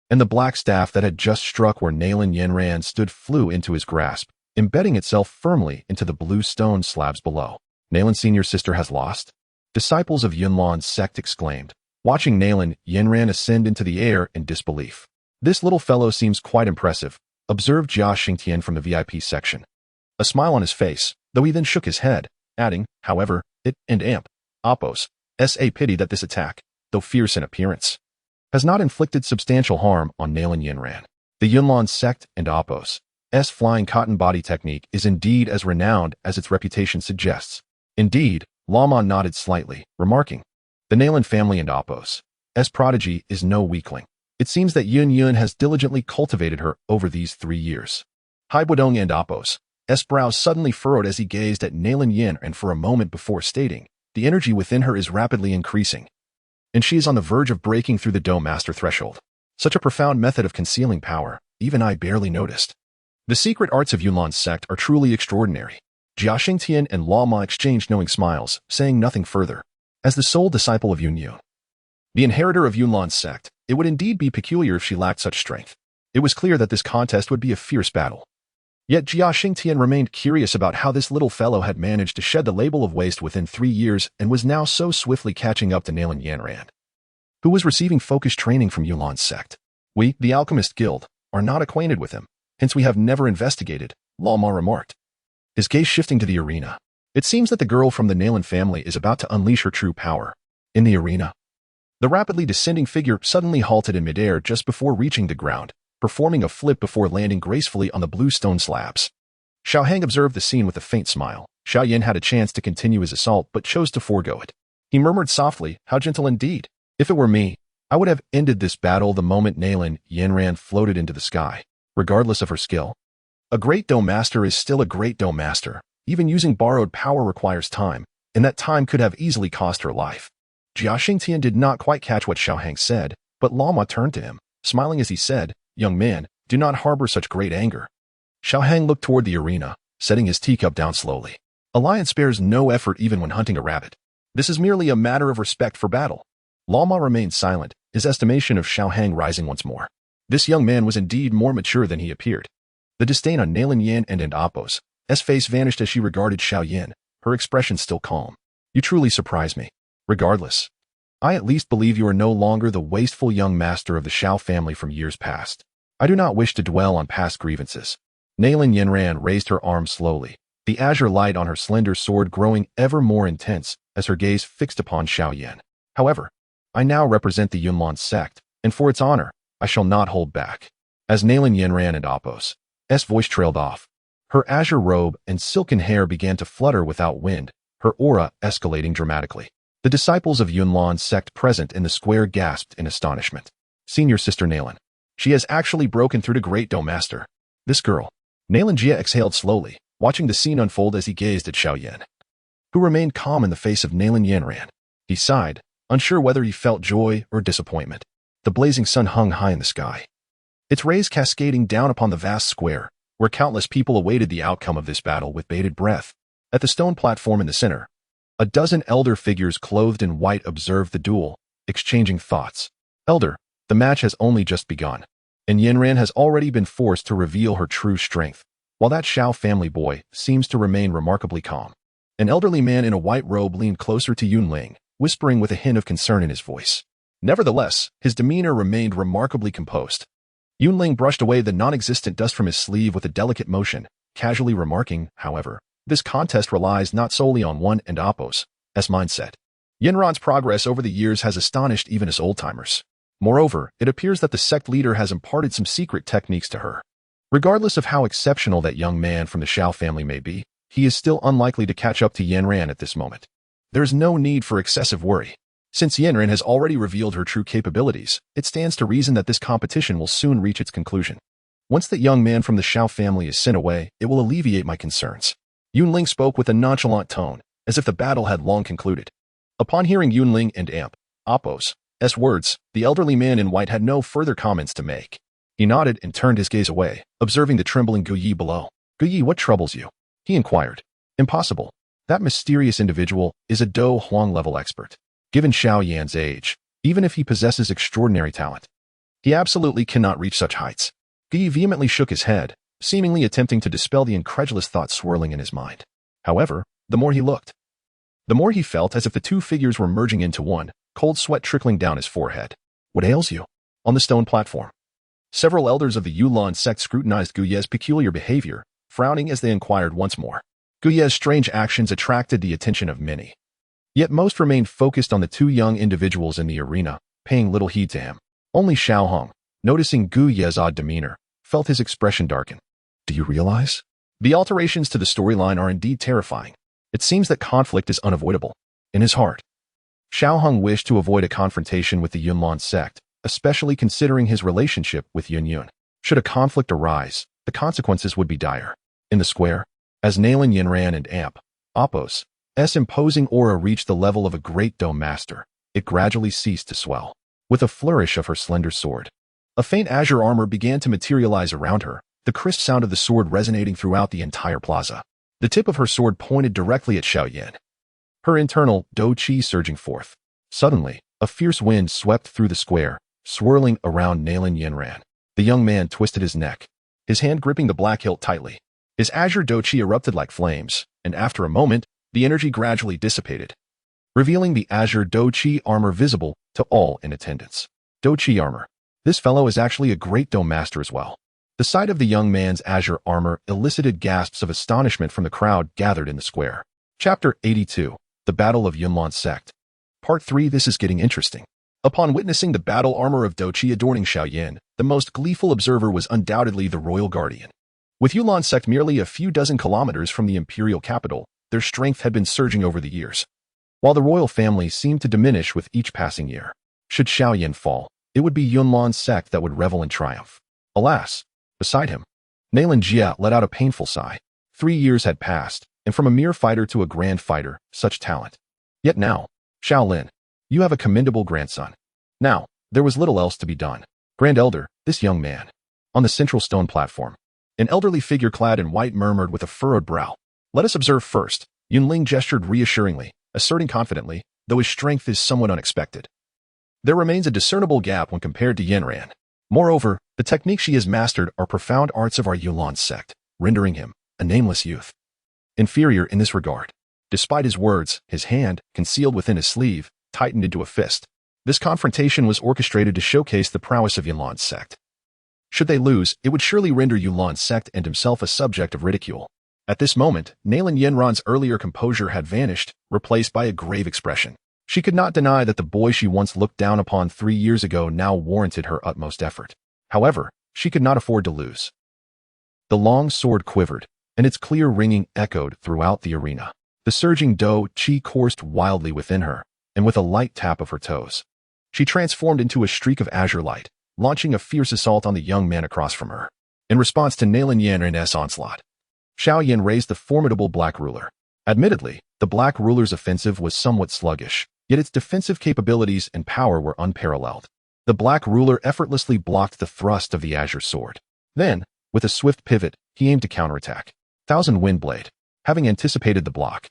and the black staff that had just struck where Nailin Yinran stood flew into his grasp, embedding itself firmly into the blue stone slabs below. Nailin Senior's sister has lost? Disciples of Yunlan's sect exclaimed, watching Nailin Yinran ascend into the air in disbelief. This little fellow seems quite impressive, observed Jia Xingtian from the VIP section. A smile on his face, though he then shook his head, adding, however, it and amp, oppos, a pity that this attack, though fierce in appearance, has not inflicted substantial harm on Nalan Yinran. The Yunlan sect and oppos, flying cotton body technique is indeed as renowned as its reputation suggests. Indeed, Lama nodded slightly, remarking, the Nalan family and oppos, prodigy is no weakling. It seems that Yun has diligently cultivated her over these 3 years. Hai Budong and oppos, brows suddenly furrowed as he gazed at Nalan Yin and for a moment before stating, the energy within her is rapidly increasing, and she is on the verge of breaking through the Dou master threshold. Such a profound method of concealing power, even I barely noticed. The secret arts of Yunlan's sect are truly extraordinary. Jia Xingtian and Lama exchanged knowing smiles, saying nothing further. As the sole disciple of Yun, the inheritor of Yunlan's sect, it would indeed be peculiar if she lacked such strength. It was clear that this contest would be a fierce battle. Yet Jia Xingtian remained curious about how this little fellow had managed to shed the label of waste within 3 years and was now so swiftly catching up to Nalan Yanran, who was receiving focused training from Yunlan's sect. We, the Alchemist Guild, are not acquainted with him, hence we have never investigated, Lama remarked, his gaze shifting to the arena. It seems that the girl from the Nalan family is about to unleash her true power. In the arena, the rapidly descending figure suddenly halted in midair just before reaching the ground, performing a flip before landing gracefully on the blue stone slabs. Xiao Hang observed the scene with a faint smile. Xiao Yin had a chance to continue his assault but chose to forego it. He murmured softly, how gentle indeed. If it were me, I would have ended this battle the moment Nalan Yinran floated into the sky, regardless of her skill. A great Dou master is still a great Dou master. Even using borrowed power requires time, and that time could have easily cost her life. Jia Xingtian did not quite catch what Xiao Hang said, but Lama turned to him, smiling as he said, young man, do not harbor such great anger. Xiao Hang looked toward the arena, setting his teacup down slowly. A lion spares no effort even when hunting a rabbit. This is merely a matter of respect for battle. Lama remained silent, his estimation of Xiao Hang rising once more. This young man was indeed more mature than he appeared. The disdain on Nalan Yin and Appo's face vanished as she regarded Xiao Yin, her expression still calm. You truly surprise me. Regardless, I at least believe you are no longer the wasteful young master of the Xiao family from years past. I do not wish to dwell on past grievances. Nalan Yinran raised her arm slowly, the azure light on her slender sword growing ever more intense as her gaze fixed upon Xiao Yin. However, I now represent the Yunlan sect, and for its honor, I shall not hold back. As Nalan Yinran and Appo's voice trailed off, her azure robe and silken hair began to flutter without wind, her aura escalating dramatically. The disciples of Yunlan's sect present in the square gasped in astonishment. Senior Sister Nalan. She has actually broken through to Great Dou Master. This girl. Nalan Jia exhaled slowly, watching the scene unfold as he gazed at Xiao Yin, who remained calm in the face of Nalan Yinran. He sighed, unsure whether he felt joy or disappointment. The blazing sun hung high in the sky, its rays cascading down upon the vast square, where countless people awaited the outcome of this battle with bated breath. At the stone platform in the center, a dozen elder figures clothed in white observed the duel, exchanging thoughts. Elder, the match has only just begun, and Yinran has already been forced to reveal her true strength, while that Xiao family boy seems to remain remarkably calm. An elderly man in a white robe leaned closer to Yunling, whispering with a hint of concern in his voice. Nevertheless, his demeanor remained remarkably composed. Yunling brushed away the non-existent dust from his sleeve with a delicate motion, casually remarking, however, this contest relies not solely on one and Appo's mindset. Yinran's progress over the years has astonished even us old-timers. Moreover, it appears that the sect leader has imparted some secret techniques to her. Regardless of how exceptional that young man from the Xiao family may be, he is still unlikely to catch up to Yinran at this moment. There is no need for excessive worry. Since Yinran has already revealed her true capabilities, it stands to reason that this competition will soon reach its conclusion. Once that young man from the Xiao family is sent away, it will alleviate my concerns. Yunling spoke with a nonchalant tone, as if the battle had long concluded. Upon hearing Yunling and Appo's words, the elderly man in white had no further comments to make. He nodded and turned his gaze away, observing the trembling Dou Qi below. Dou Qi, what troubles you? He inquired. Impossible. That mysterious individual is a Dou Huang level expert. Given Xiao Yan's age, even if he possesses extraordinary talent, he absolutely cannot reach such heights. Dou Qi vehemently shook his head, seemingly attempting to dispel the incredulous thoughts swirling in his mind. However, the more he looked, the more he felt as if the two figures were merging into one, cold sweat trickling down his forehead. What ails you? On the stone platform, Several elders of the Yulan sect scrutinized Gu Ye's peculiar behavior, frowning as they inquired once more. Gu Ye's strange actions attracted the attention of many. Yet most remained focused on the two young individuals in the arena, paying little heed to him. Only Xiao Hong, noticing Gu Ye's odd demeanor, felt his expression darken. Do you realize? The alterations to the storyline are indeed terrifying. It seems that conflict is unavoidable. In his heart, Xiao Hong wished to avoid a confrontation with the Yunlan sect, especially considering his relationship with Yun Yun. Should a conflict arise, the consequences would be dire. In the square, as Nalan Yinran and Amp, Appos, S imposing aura reached the level of a great Dou master, it gradually ceased to swell. With a flourish of her slender sword, a faint azure armor began to materialize around her, the crisp sound of the sword resonating throughout the entire plaza. The tip of her sword pointed directly at Xiaoyan, her internal Dou Qi surging forth. Suddenly, a fierce wind swept through the square, swirling around Nalan Yinran. The young man twisted his neck, his hand gripping the black hilt tightly. His azure Dou Qi erupted like flames, and after a moment, the energy gradually dissipated, revealing the azure Dou Qi armor visible to all in attendance. Dou Qi armor. This fellow is actually a great Dou master as well. The sight of the young man's azure armor elicited gasps of astonishment from the crowd gathered in the square. Chapter 82. The Battle of Yunlan Sect. Part 3. This is getting interesting. Upon witnessing the battle armor of Dou Qi adorning Xiaoyan, the most gleeful observer was undoubtedly the royal guardian. With Yunlan sect merely a few dozen kilometers from the imperial capital, their strength had been surging over the years, while the royal family seemed to diminish with each passing year. Should Xiaoyan fall, it would be Yunlan sect that would revel in triumph. Alas, beside him, Nalan Jia let out a painful sigh. 3 years had passed, and from a mere fighter to a grand fighter, such talent. Yet now, Shaolin, you have a commendable grandson. Now, there was little else to be done. Grand Elder, this young man. On the central stone platform, an elderly figure clad in white murmured with a furrowed brow. Let us observe first. Yunling gestured reassuringly, asserting confidently, though his strength is somewhat unexpected. There remains a discernible gap when compared to Yanran. Moreover, the techniques she has mastered are profound arts of our Yunlan sect, rendering him a nameless youth. Inferior in this regard. Despite his words, his hand, concealed within his sleeve, tightened into a fist. This confrontation was orchestrated to showcase the prowess of Yunlan sect. Should they lose, it would surely render Yunlan sect and himself a subject of ridicule. At this moment, Nalan Yinran's earlier composure had vanished, replaced by a grave expression. She could not deny that the boy she once looked down upon 3 years ago now warranted her utmost effort. However, she could not afford to lose. The long sword quivered, and its clear ringing echoed throughout the arena. The surging Dou Qi coursed wildly within her, and with a light tap of her toes, she transformed into a streak of azure light, launching a fierce assault on the young man across from her. In response to Nalan Yanran's onslaught, Xiaoyan raised the formidable black ruler. Admittedly, the black ruler's offensive was somewhat sluggish, yet its defensive capabilities and power were unparalleled. The black ruler effortlessly blocked the thrust of the azure sword. Then, with a swift pivot, he aimed to counterattack. Thousand Wind Blade. Having anticipated the block,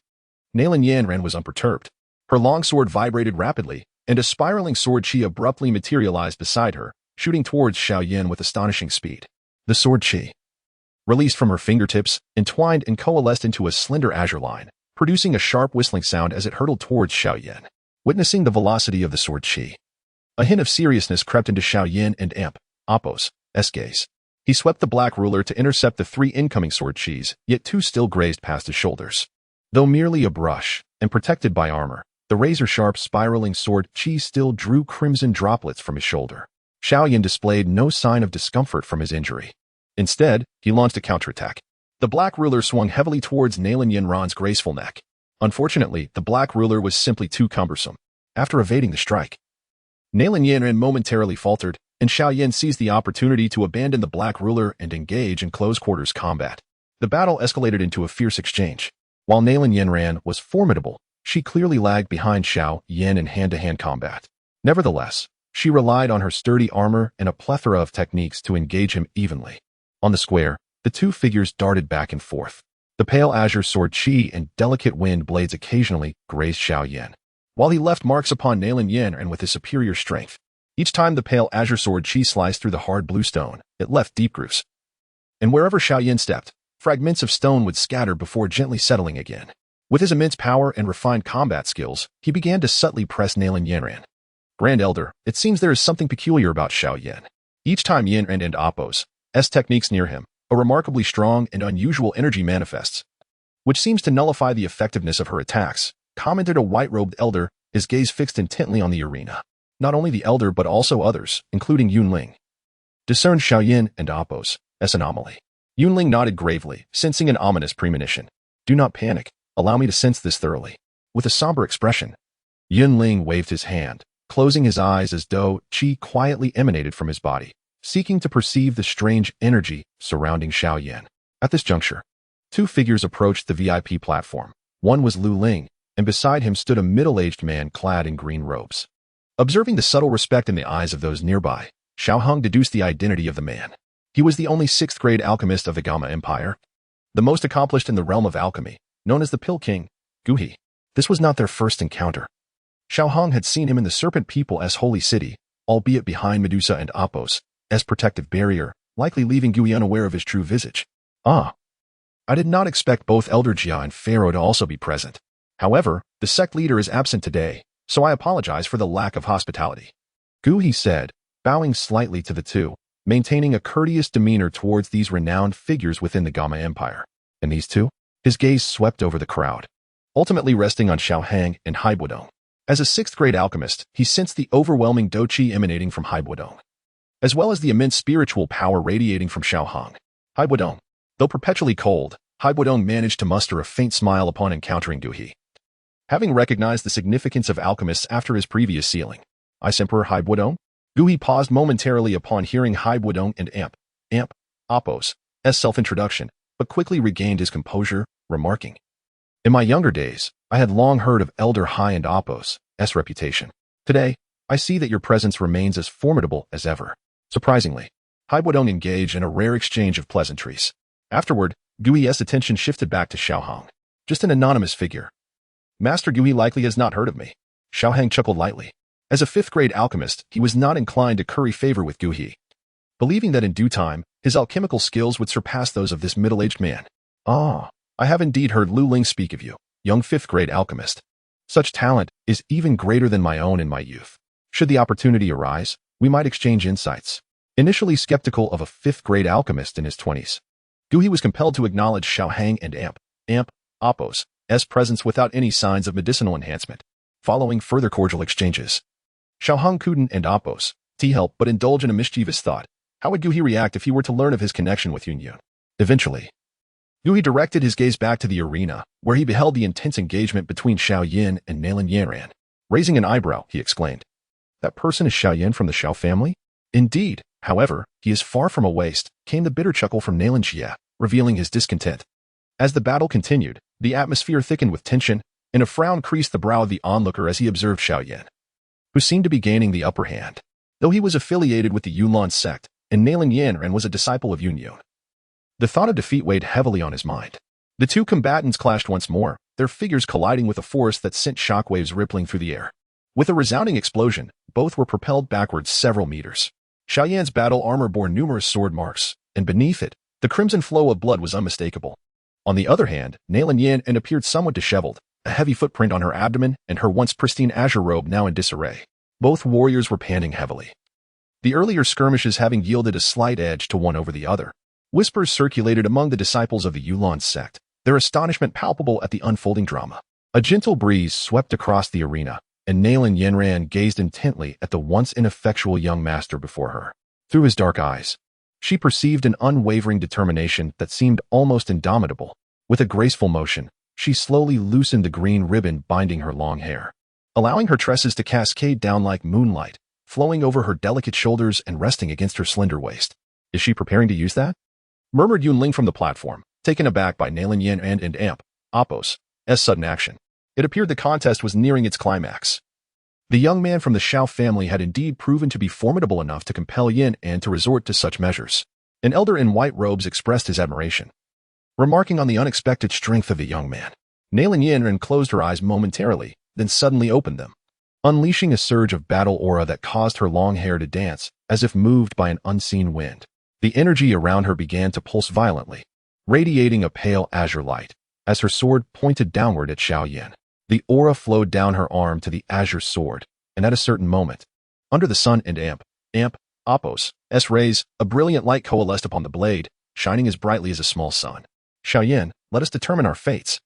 Nalan Yanran was unperturbed. Her long sword vibrated rapidly, and a spiraling sword chi abruptly materialized beside her, shooting towards Xiaoyan with astonishing speed. The sword chi, released from her fingertips, entwined and coalesced into a slender azure line, producing a sharp whistling sound as it hurtled towards Xiaoyan. Witnessing the velocity of the sword chi, a hint of seriousness crept into Xiaoyan and Amp, Appos, S gaze. He swept the black ruler to intercept the 3 incoming sword chis, yet 2 still grazed past his shoulders. Though merely a brush, and protected by armor, the razor-sharp spiraling sword chi still drew crimson droplets from his shoulder. Xiaoyan displayed no sign of discomfort from his injury. Instead, he launched a counterattack. The black ruler swung heavily towards Nalan Yinran's graceful neck. Unfortunately, the black ruler was simply too cumbersome. After evading the strike, Nalan Yinran momentarily faltered, and Xiaoyan seized the opportunity to abandon the black ruler and engage in close-quarters combat. The battle escalated into a fierce exchange. While Nalan Yinran was formidable, she clearly lagged behind Xiaoyan in hand-to-hand combat. Nevertheless, she relied on her sturdy armor and a plethora of techniques to engage him evenly. On the square, the 2 figures darted back and forth. The pale azure sword chi and delicate wind blades occasionally grazed Xiaoyan, while he left marks upon Nalan Yinran with his superior strength. Each time the pale azure sword chi sliced through the hard blue stone, it left deep grooves. And wherever Xiaoyan stepped, fragments of stone would scatter before gently settling again. With his immense power and refined combat skills, he began to subtly press Nalan Yinran. Grand Elder, it seems there is something peculiar about Xiaoyan. Each time Yin and Apo's techniques near him, a remarkably strong and unusual energy manifests, which seems to nullify the effectiveness of her attacks, commented a white-robed elder, his gaze fixed intently on the arena. Not only the elder but also others, including Yunling, discerned Xiaoyin and Apo's anomaly. Yunling nodded gravely, sensing an ominous premonition. Do not panic. Allow me to sense this thoroughly. With a somber expression, Yunling waved his hand, closing his eyes as Dou Qi quietly emanated from his body, seeking to perceive the strange energy surrounding Xiaoyin. At this juncture, two figures approached the VIP platform. One was Lu Ling, and beside him stood a middle-aged man clad in green robes. Observing the subtle respect in the eyes of those nearby, Xiao Hong deduced the identity of the man. He was the only 6th-grade alchemist of the Gamma Empire, the most accomplished in the realm of alchemy, known as the Pill King, Dou Qi. This was not their first encounter. Xiao Hong had seen him in the Serpent People's holy city, albeit behind Medusa and Apo's protective barrier, likely leaving Dou Qi unaware of his true visage. I did not expect both Elder Jia and Pharaoh to also be present. However, the sect leader is absent today, so I apologize for the lack of hospitality. Dou Qi said, bowing slightly to the two, maintaining a courteous demeanor towards these renowned figures within the Gamma Empire. And these two? His gaze swept over the crowd, ultimately resting on Xiao Hang and Haibuodong. As a 6th-grade alchemist, he sensed the overwhelming Dou Qi emanating from Haibuodong, as well as the immense spiritual power radiating from Xiao Hang. Haibuodong. Though perpetually cold, Haibuodong managed to muster a faint smile upon encountering Dou Qi. Having recognized the significance of alchemists after his previous sealing, Ice Emperor Haibuodong? Dou Qi paused momentarily upon hearing Haibuodong and Apo's self-introduction, but quickly regained his composure, remarking, in my younger days, I had long heard of Elder Hai and Apo's reputation. Today, I see that your presence remains as formidable as ever. Surprisingly, Haibuodong engaged in a rare exchange of pleasantries. Afterward, Dou Qi's attention shifted back to Xiao Hong. Just an anonymous figure. Master Dou Qi likely has not heard of me. Xiao Hang chuckled lightly. As a 5th-grade alchemist, he was not inclined to curry favor with Dou Qi, believing that in due time, his alchemical skills would surpass those of this middle-aged man. I have indeed heard Lu Ling speak of you, young 5th-grade alchemist. Such talent is even greater than my own in my youth. Should the opportunity arise, we might exchange insights. Initially skeptical of a 5th-grade alchemist in his 20s, Dou Qi was compelled to acknowledge Xiao Hang and Apo's presence without any signs of medicinal enhancement. Following further cordial exchanges, Xiao Hong couldn't and Apo's help but indulge in a mischievous thought. How would Dou Qi react if he were to learn of his connection with Yun? Eventually, Dou Qi directed his gaze back to the arena, where he beheld the intense engagement between Xiaoyin and Nalan Yanran. Raising an eyebrow, he exclaimed, that person is Xiaoyin from the Xiao family? Indeed, however, he is far from a waste, came the bitter chuckle from Nalan Jia, revealing his discontent. As the battle continued, the atmosphere thickened with tension, and a frown creased the brow of the onlooker as he observed Xiaoyin, who seemed to be gaining the upper hand. Though he was affiliated with the Yunlan sect, and Nalan Yanran was a disciple of Yun, the thought of defeat weighed heavily on his mind. The two combatants clashed once more, their figures colliding with a force that sent shockwaves rippling through the air. With a resounding explosion, both were propelled backwards several meters. Xiaoyan's battle armor bore numerous sword marks, and beneath it, the crimson flow of blood was unmistakable. On the other hand, Nalan Yanran appeared somewhat disheveled, a heavy footprint on her abdomen and her once pristine azure robe now in disarray. Both warriors were panting heavily, the earlier skirmishes having yielded a slight edge to one over the other. Whispers circulated among the disciples of the Yunlan sect, their astonishment palpable at the unfolding drama. A gentle breeze swept across the arena, and Nalan Yanran gazed intently at the once ineffectual young master before her. Through his dark eyes, she perceived an unwavering determination that seemed almost indomitable. With a graceful motion, she slowly loosened the green ribbon binding her long hair, allowing her tresses to cascade down like moonlight, flowing over her delicate shoulders and resting against her slender waist. Is she preparing to use that? Murmured Yunling from the platform, taken aback by Nalan Yanran and Apo's sudden action. It appeared the contest was nearing its climax. The young man from the Xiao family had indeed proven to be formidable enough to compel Yin and to resort to such measures. An elder in white robes expressed his admiration, remarking on the unexpected strength of the young man. Nalan Yanran closed her eyes momentarily, then suddenly opened them, unleashing a surge of battle aura that caused her long hair to dance, as if moved by an unseen wind. The energy around her began to pulse violently, radiating a pale azure light, as her sword pointed downward at Xiaoyin. The aura flowed down her arm to the azure sword, and at a certain moment, under the sun and Oppos, S rays, a brilliant light coalesced upon the blade, shining as brightly as a small sun. Xiaoyan, let us determine our fates.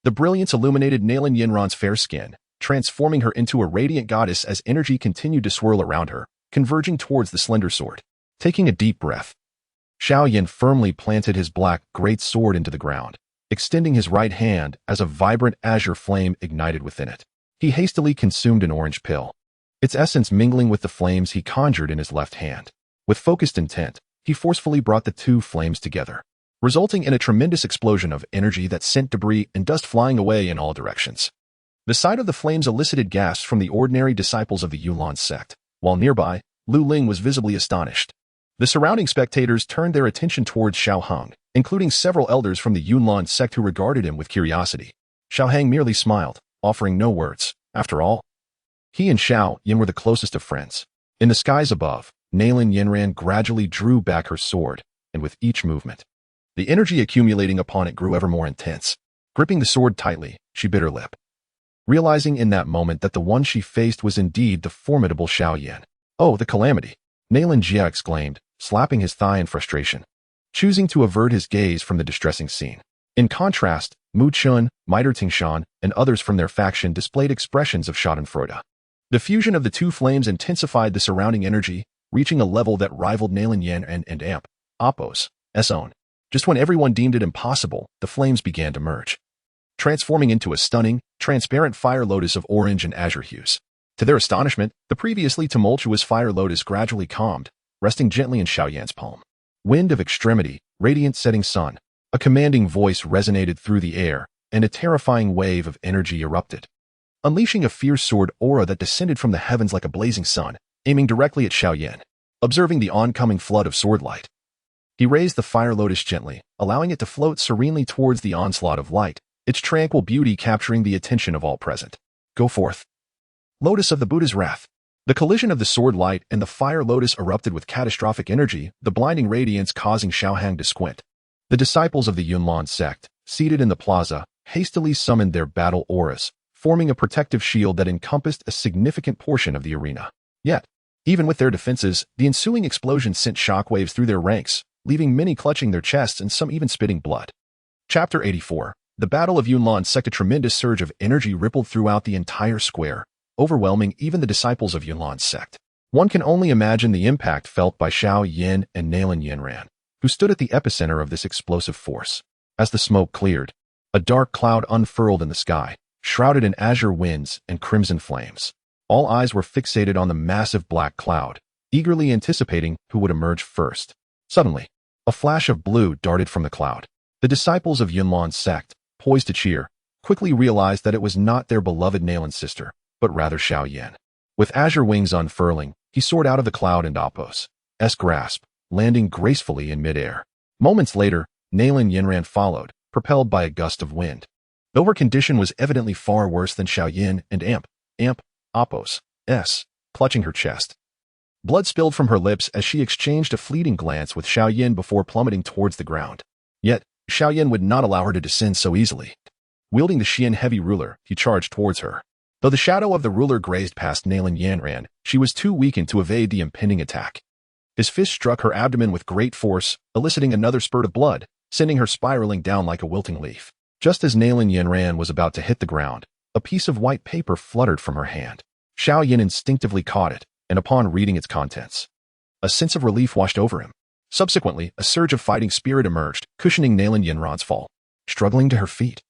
The brilliance illuminated Nalan Yinran's fair skin, transforming her into a radiant goddess as energy continued to swirl around her, converging towards the slender sword. Taking a deep breath, Xiaoyan firmly planted his black, great sword into the ground, extending his right hand as a vibrant azure flame ignited within it. He hastily consumed an orange pill, its essence mingling with the flames he conjured in his left hand. With focused intent, he forcefully brought the two flames together, resulting in a tremendous explosion of energy that sent debris and dust flying away in all directions. The sight of the flames elicited gasps from the ordinary disciples of the Yunlan sect, while nearby, Lu Ling was visibly astonished. The surrounding spectators turned their attention towards Xiao Heng, including several elders from the Yunlan sect who regarded him with curiosity. Xiao Heng merely smiled, offering no words. After all, he and Xiao Yin were the closest of friends. In the skies above, Nalan Yinran gradually drew back her sword, and with each movement, the energy accumulating upon it grew ever more intense. Gripping the sword tightly, she bit her lip, realizing in that moment that the one she faced was indeed the formidable Xiao Yin. Oh, the calamity! Nalan Jia exclaimed, slapping his thigh in frustration, choosing to avert his gaze from the distressing scene. In contrast, Mu Chun, Miter Tingshan, and others from their faction displayed expressions of schadenfreude. The fusion of the two flames intensified the surrounding energy, reaching a level that rivaled Nalan Yin and Amp, Oppos, S-own. Just when everyone deemed it impossible, the flames began to merge, transforming into a stunning, transparent fire lotus of orange and azure hues. To their astonishment, the previously tumultuous fire lotus gradually calmed, resting gently in Xiaoyan's palm. Wind of extremity, radiant setting sun. A commanding voice resonated through the air, and a terrifying wave of energy erupted, unleashing a fierce sword aura that descended from the heavens like a blazing sun, aiming directly at Xiaoyan. Observing the oncoming flood of sword light, he raised the fire lotus gently, allowing it to float serenely towards the onslaught of light, its tranquil beauty capturing the attention of all present. Go forth. Lotus of the Buddha's wrath. The collision of the sword light and the fire lotus erupted with catastrophic energy, the blinding radiance causing Xiao Heng to squint. The disciples of the Yunlan sect, seated in the plaza, hastily summoned their battle auras, forming a protective shield that encompassed a significant portion of the arena. Yet, even with their defenses, the ensuing explosion sent shockwaves through their ranks, leaving many clutching their chests and some even spitting blood. Chapter 84. The Battle of Yunlan sect. A tremendous surge of energy rippled throughout the entire square, overwhelming even the disciples of Yunlan sect. One can only imagine the impact felt by Xiao Yin and Nalan Yinran, who stood at the epicenter of this explosive force. As the smoke cleared, a dark cloud unfurled in the sky, shrouded in azure winds and crimson flames. All eyes were fixated on the massive black cloud, eagerly anticipating who would emerge first. Suddenly, a flash of blue darted from the cloud. The disciples of Yunlan's sect, poised to cheer, quickly realized that it was not their beloved Nalan's sister, but rather Xiao Yin. With azure wings unfurling, he soared out of the cloud and Oppos' grasp, landing gracefully in midair. Moments later, Nalan Yinran followed, propelled by a gust of wind. Though her condition was evidently far worse than Xiao Yin and Amp, Oppos' clutching her chest. Blood spilled from her lips as she exchanged a fleeting glance with Xiao Yin before plummeting towards the ground. Yet, Xiao Yin would not allow her to descend so easily. Wielding the Xian heavy ruler, he charged towards her. Though the shadow of the ruler grazed past Nalan Yinran, she was too weakened to evade the impending attack. His fist struck her abdomen with great force, eliciting another spurt of blood, sending her spiraling down like a wilting leaf. Just as Nalan Yinran was about to hit the ground, a piece of white paper fluttered from her hand. Xiao Yin instinctively caught it, and upon reading its contents, a sense of relief washed over him. Subsequently, a surge of fighting spirit emerged, cushioning Nalan Yinran's fall. Struggling to her feet,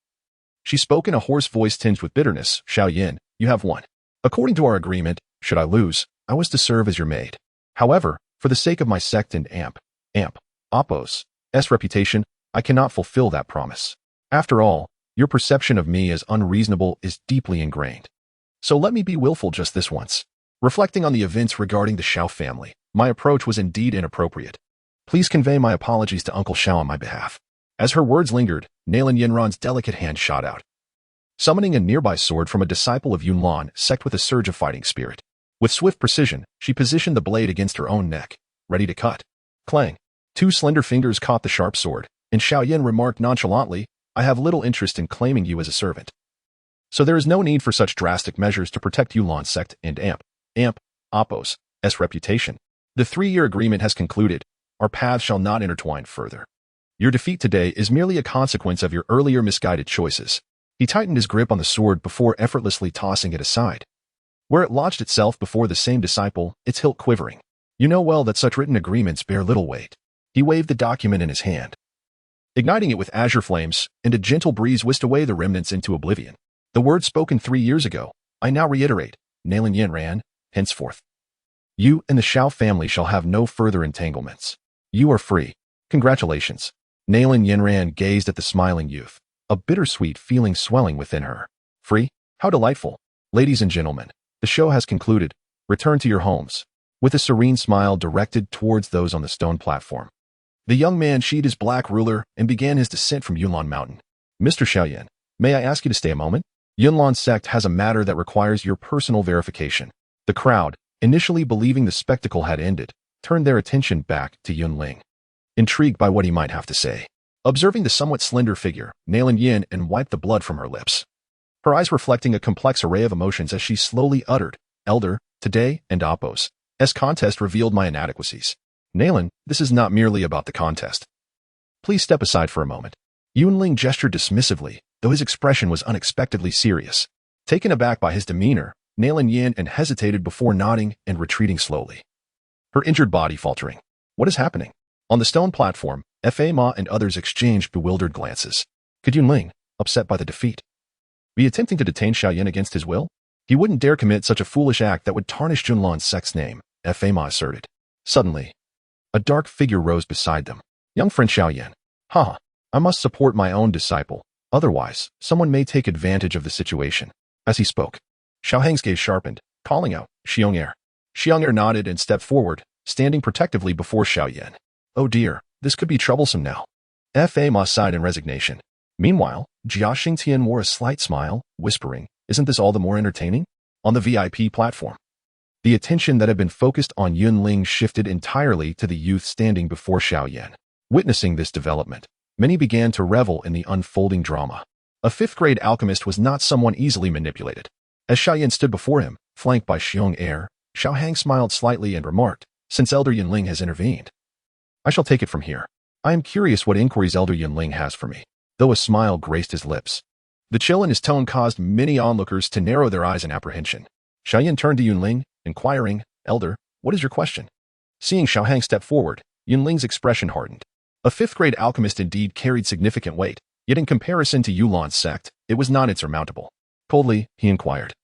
she spoke in a hoarse voice tinged with bitterness. Xiao Yin, you have won. According to our agreement, should I lose, I was to serve as your maid. However, for the sake of my sect and Oppos' reputation, I cannot fulfill that promise. After all, your perception of me as unreasonable is deeply ingrained. So let me be willful just this once. Reflecting on the events regarding the Xiao family, my approach was indeed inappropriate. Please convey my apologies to Uncle Xiao on my behalf. As her words lingered, Nalan Yinran's delicate hand shot out, summoning a nearby sword from a disciple of Yunlan sect with a surge of fighting spirit. With swift precision, she positioned the blade against her own neck, ready to cut. Clang! Two slender fingers caught the sharp sword, and Xiao Yin remarked nonchalantly, I have little interest in claiming you as a servant. So there is no need for such drastic measures to protect Yunlan sect and Oppos' reputation. The 3-year agreement has concluded. Our paths shall not intertwine further. Your defeat today is merely a consequence of your earlier misguided choices. He tightened his grip on the sword before effortlessly tossing it aside. Where it lodged itself before the same disciple, its hilt quivering. You know well that such written agreements bear little weight. He waved the document in his hand, igniting it with azure flames, and a gentle breeze whisked away the remnants into oblivion. The words spoken 3 years ago, I now reiterate, Nailan Yanran, henceforth. You and the Shao family shall have no further entanglements. You are free. Congratulations. Nailan Yanran gazed at the smiling youth, a bittersweet feeling swelling within her. Free? How delightful. Ladies and gentlemen, the show has concluded. Return to your homes. With a serene smile directed towards those on the stone platform, the young man sheathed his black ruler and began his descent from Yunlan Mountain. Mr. Xiaoyan, may I ask you to stay a moment? Yunlan sect has a matter that requires your personal verification. The crowd, initially believing the spectacle had ended, turned their attention back to Yunling, intrigued by what he might have to say. Observing the somewhat slender figure, Nailan Yin and wiped the blood from her lips, her eyes reflecting a complex array of emotions as she slowly uttered, Elder, today, and Oppos. Contest revealed my inadequacies. Nailan, this is not merely about the contest. Please step aside for a moment. Yunling gestured dismissively, though his expression was unexpectedly serious. Taken aback by his demeanor, Nailan Yin and hesitated before nodding and retreating slowly, her injured body faltering. What is happening? On the stone platform, Fa Ma and others exchanged bewildered glances. Could Yunling, upset by the defeat, be attempting to detain Xiaoyan against his will? He wouldn't dare commit such a foolish act that would tarnish Junlan's sect's name, Fa Ma asserted. Suddenly, a dark figure rose beside them. Young friend Xiaoyan. Ha! I must support my own disciple. Otherwise, someone may take advantage of the situation. As he spoke, Xiaohang's gaze sharpened, calling out, Xiong'er. Xiong'er nodded and stepped forward, standing protectively before Xiaoyan. Oh dear, this could be troublesome now. Fa Ma sighed in resignation. Meanwhile, Jia Xingtian wore a slight smile, whispering, isn't this all the more entertaining? On the VIP platform, the attention that had been focused on Yunling shifted entirely to the youth standing before Xiaoyan. Witnessing this development, many began to revel in the unfolding drama. A 5th-grade alchemist was not someone easily manipulated. As Xiaoyan stood before him, flanked by Xiong'er, Xiaohang smiled slightly and remarked, since Elder Yunling has intervened, I shall take it from here. I am curious what inquiries Elder Yunling has for me. Though a smile graced his lips, the chill in his tone caused many onlookers to narrow their eyes in apprehension. Xiaoyan turned to Yunling, inquiring, Elder, what is your question? Seeing Xiaohang step forward, Yunling's expression hardened. A 5th-grade alchemist indeed carried significant weight, yet in comparison to Yulan's sect, it was not insurmountable. Coldly, he inquired,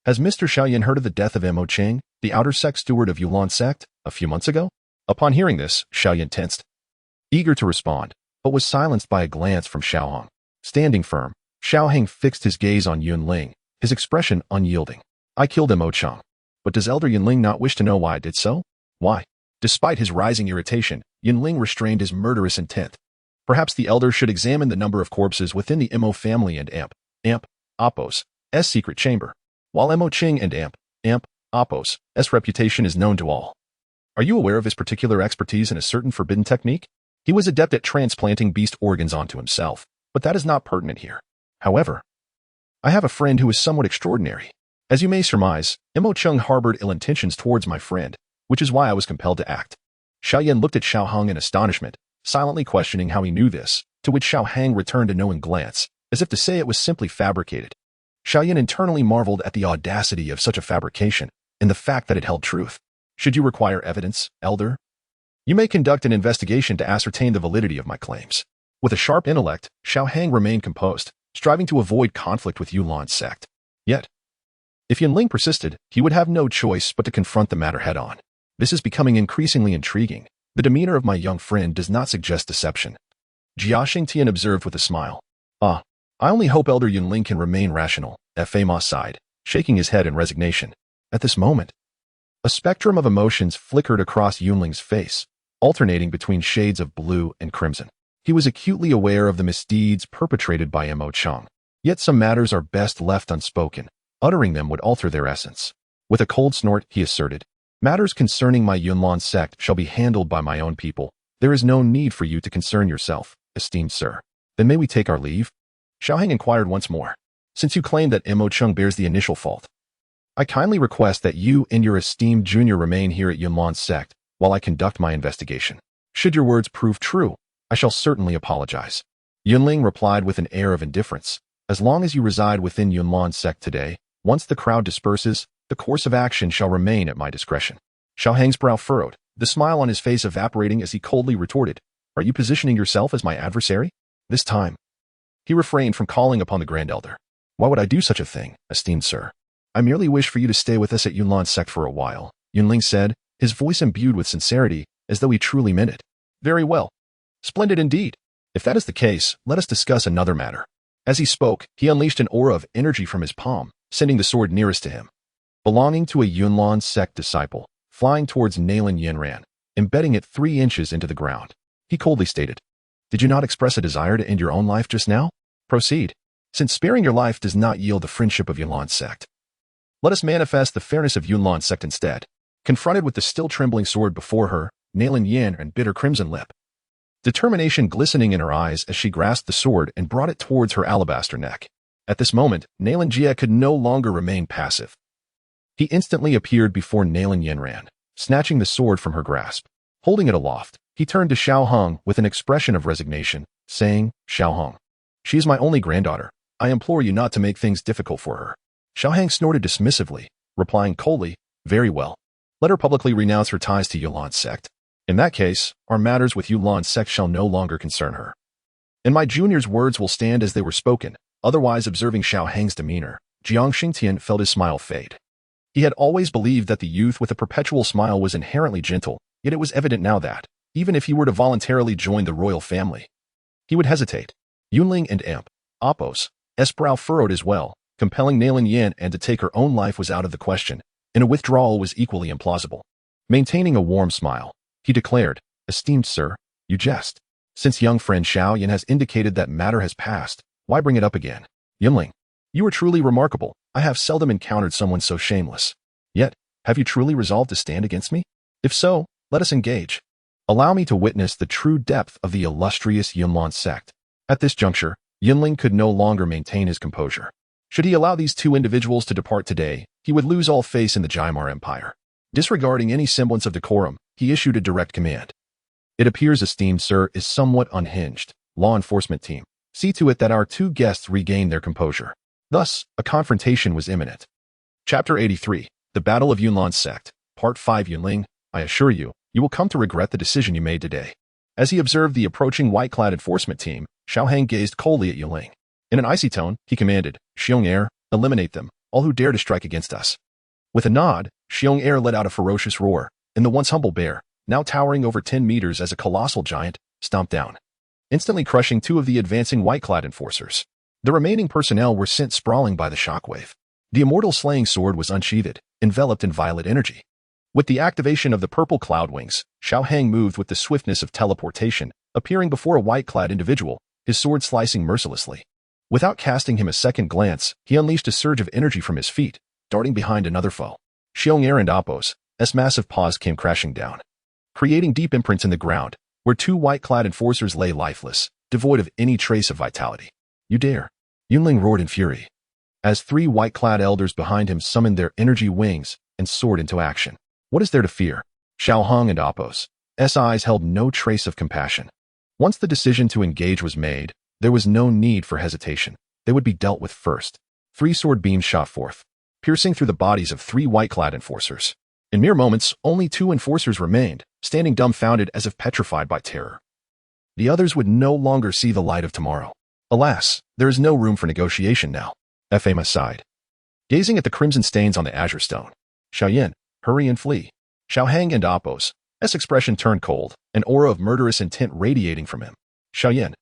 has Mr. Xiaoyan heard of the death of Mo Cheng, the outer sect steward of Yulan's sect, a few months ago? Upon hearing this, Xiaoyan tensed, eager to respond, but was silenced by a glance from Xiaohang. Standing firm, Xiaohang fixed his gaze on Yunling, his expression unyielding. I killed Mo Cheng. But does Elder Yunling not wish to know why I did so? Why? Despite his rising irritation, Yunling restrained his murderous intent. Perhaps the Elder should examine the number of corpses within the Mo family and Oppos' secret chamber. While Mo Cheng and Oppos' reputation is known to all. Are you aware of his particular expertise in a certain forbidden technique? He was adept at transplanting beast organs onto himself, but that is not pertinent here. However, I have a friend who is somewhat extraordinary. As you may surmise, Mo Cheng harbored ill intentions towards my friend, which is why I was compelled to act. Xiaoyan looked at Xiaohang in astonishment, silently questioning how he knew this, to which Xiaohang returned a knowing glance, as if to say it was simply fabricated. Xiaoyan internally marveled at the audacity of such a fabrication, and the fact that it held truth. Should you require evidence, Elder? You may conduct an investigation to ascertain the validity of my claims. With a sharp intellect, Xiaohang remained composed, striving to avoid conflict with Yulan's sect. Yet, if Yunling persisted, he would have no choice but to confront the matter head-on. This is becoming increasingly intriguing. The demeanor of my young friend does not suggest deception. Jia Xingtian observed with a smile. I only hope Elder Yunling can remain rational, Fa Ma sighed, shaking his head in resignation. At this moment, a spectrum of emotions flickered across Yunling's face, alternating between shades of blue and crimson. He was acutely aware of the misdeeds perpetrated by Mo Cheng. Yet some matters are best left unspoken. Uttering them would alter their essence. With a cold snort, he asserted, matters concerning my Yunlan sect shall be handled by my own people. There is no need for you to concern yourself, esteemed sir. Then may we take our leave? Xiaohang inquired once more. Since you claim that Mo Cheng bears the initial fault, I kindly request that you and your esteemed junior remain here at Yunlan's sect, while I conduct my investigation. Should your words prove true, I shall certainly apologize. Yunling replied with an air of indifference. As long as you reside within Yunlan's sect today, once the crowd disperses, the course of action shall remain at my discretion. Xiao Hang's brow furrowed, the smile on his face evaporating as he coldly retorted, Are you positioning yourself as my adversary? This time, he refrained from calling upon the Grand Elder. Why would I do such a thing, esteemed sir? I merely wish for you to stay with us at Yunlan's sect for a while, Yunling said, his voice imbued with sincerity, as though he truly meant it. Very well. Splendid indeed. If that is the case, let us discuss another matter. As he spoke, he unleashed an aura of energy from his palm, sending the sword nearest to him. Belonging to a Yunlan sect disciple, flying towards Nalin Yanran, embedding it 3 inches into the ground. He coldly stated, Did you not express a desire to end your own life just now? Proceed. Since sparing your life does not yield the friendship of Yunlan sect, let us manifest the fairness of Yunlan sect instead. Confronted with the still trembling sword before her, Nalin Yanran bit her crimson lip, determination glistening in her eyes as she grasped the sword and brought it towards her alabaster neck. At this moment, Nalin Jia could no longer remain passive. He instantly appeared before Nalin Yanran, snatching the sword from her grasp. Holding it aloft, he turned to Xiao Hong with an expression of resignation, saying, Xiao Hong, she is my only granddaughter. I implore you not to make things difficult for her. Xiao Hang snorted dismissively, replying coldly, Very well. Let her publicly renounce her ties to Yunlan's sect. In that case, our matters with Yunlan's sect shall no longer concern her. And my junior's words will stand as they were spoken. Otherwise, observing Xiao Hang's demeanor, Jiang Xingtian felt his smile fade. He had always believed that the youth with a perpetual smile was inherently gentle, yet it was evident now that, even if he were to voluntarily join the royal family, he would hesitate. Yunling and Imp, Apos, brow furrowed as well, compelling Nalin Yan and to take her own life was out of the question, and a withdrawal was equally implausible. Maintaining a warm smile, he declared, Esteemed sir, you jest. Since young friend Xiao Yan has indicated that matter has passed, why bring it up again? Yunling, you are truly remarkable. I have seldom encountered someone so shameless. Yet, have you truly resolved to stand against me? If so, let us engage. Allow me to witness the true depth of the illustrious Yunlan sect. At this juncture, Yunling could no longer maintain his composure. Should he allow these 2 individuals to depart today, he would lose all face in the Jaimar Empire. Disregarding any semblance of decorum, he issued a direct command. It appears, esteemed sir, is somewhat unhinged. Law enforcement team, see to it that our 2 guests regain their composure. Thus, a confrontation was imminent. Chapter 83, The Battle of Yunlan's Sect, Part 5. Yunling, I assure you, you will come to regret the decision you made today. As he observed the approaching white-clad enforcement team, Xiao Hang gazed coldly at Yunling. In an icy tone, he commanded, Xiong Er, eliminate them, all who dare to strike against us. With a nod, Xiong Er let out a ferocious roar, and the once humble bear, now towering over 10 meters as a colossal giant, stomped down, instantly crushing 2 of the advancing white-clad enforcers. The remaining personnel were sent sprawling by the shockwave. The immortal slaying sword was unsheathed, enveloped in violet energy. With the activation of the purple cloud wings, Xiao Hang moved with the swiftness of teleportation, appearing before a white-clad individual, his sword slicing mercilessly. Without casting him a second glance, he unleashed a surge of energy from his feet, darting behind another foe. Xiong Er and Apos, massive paws came crashing down, creating deep imprints in the ground, where 2 white-clad enforcers lay lifeless, devoid of any trace of vitality. You dare? Yunling roared in fury, as 3 white-clad elders behind him summoned their energy wings and soared into action. What is there to fear? Xiao Hong and Apos' eyes held no trace of compassion. Once the decision to engage was made, there was no need for hesitation. They would be dealt with first. 3 sword beams shot forth, piercing through the bodies of 3 white-clad enforcers. In mere moments, only 2 enforcers remained, standing dumbfounded as if petrified by terror. The others would no longer see the light of tomorrow. Alas, there is no room for negotiation now. Fama sighed, gazing at the crimson stains on the azure stone. Xiaoyan, hurry and flee. Xiao Hang and Apos' expression turned cold, an aura of murderous intent radiating from him. Xiaoyan,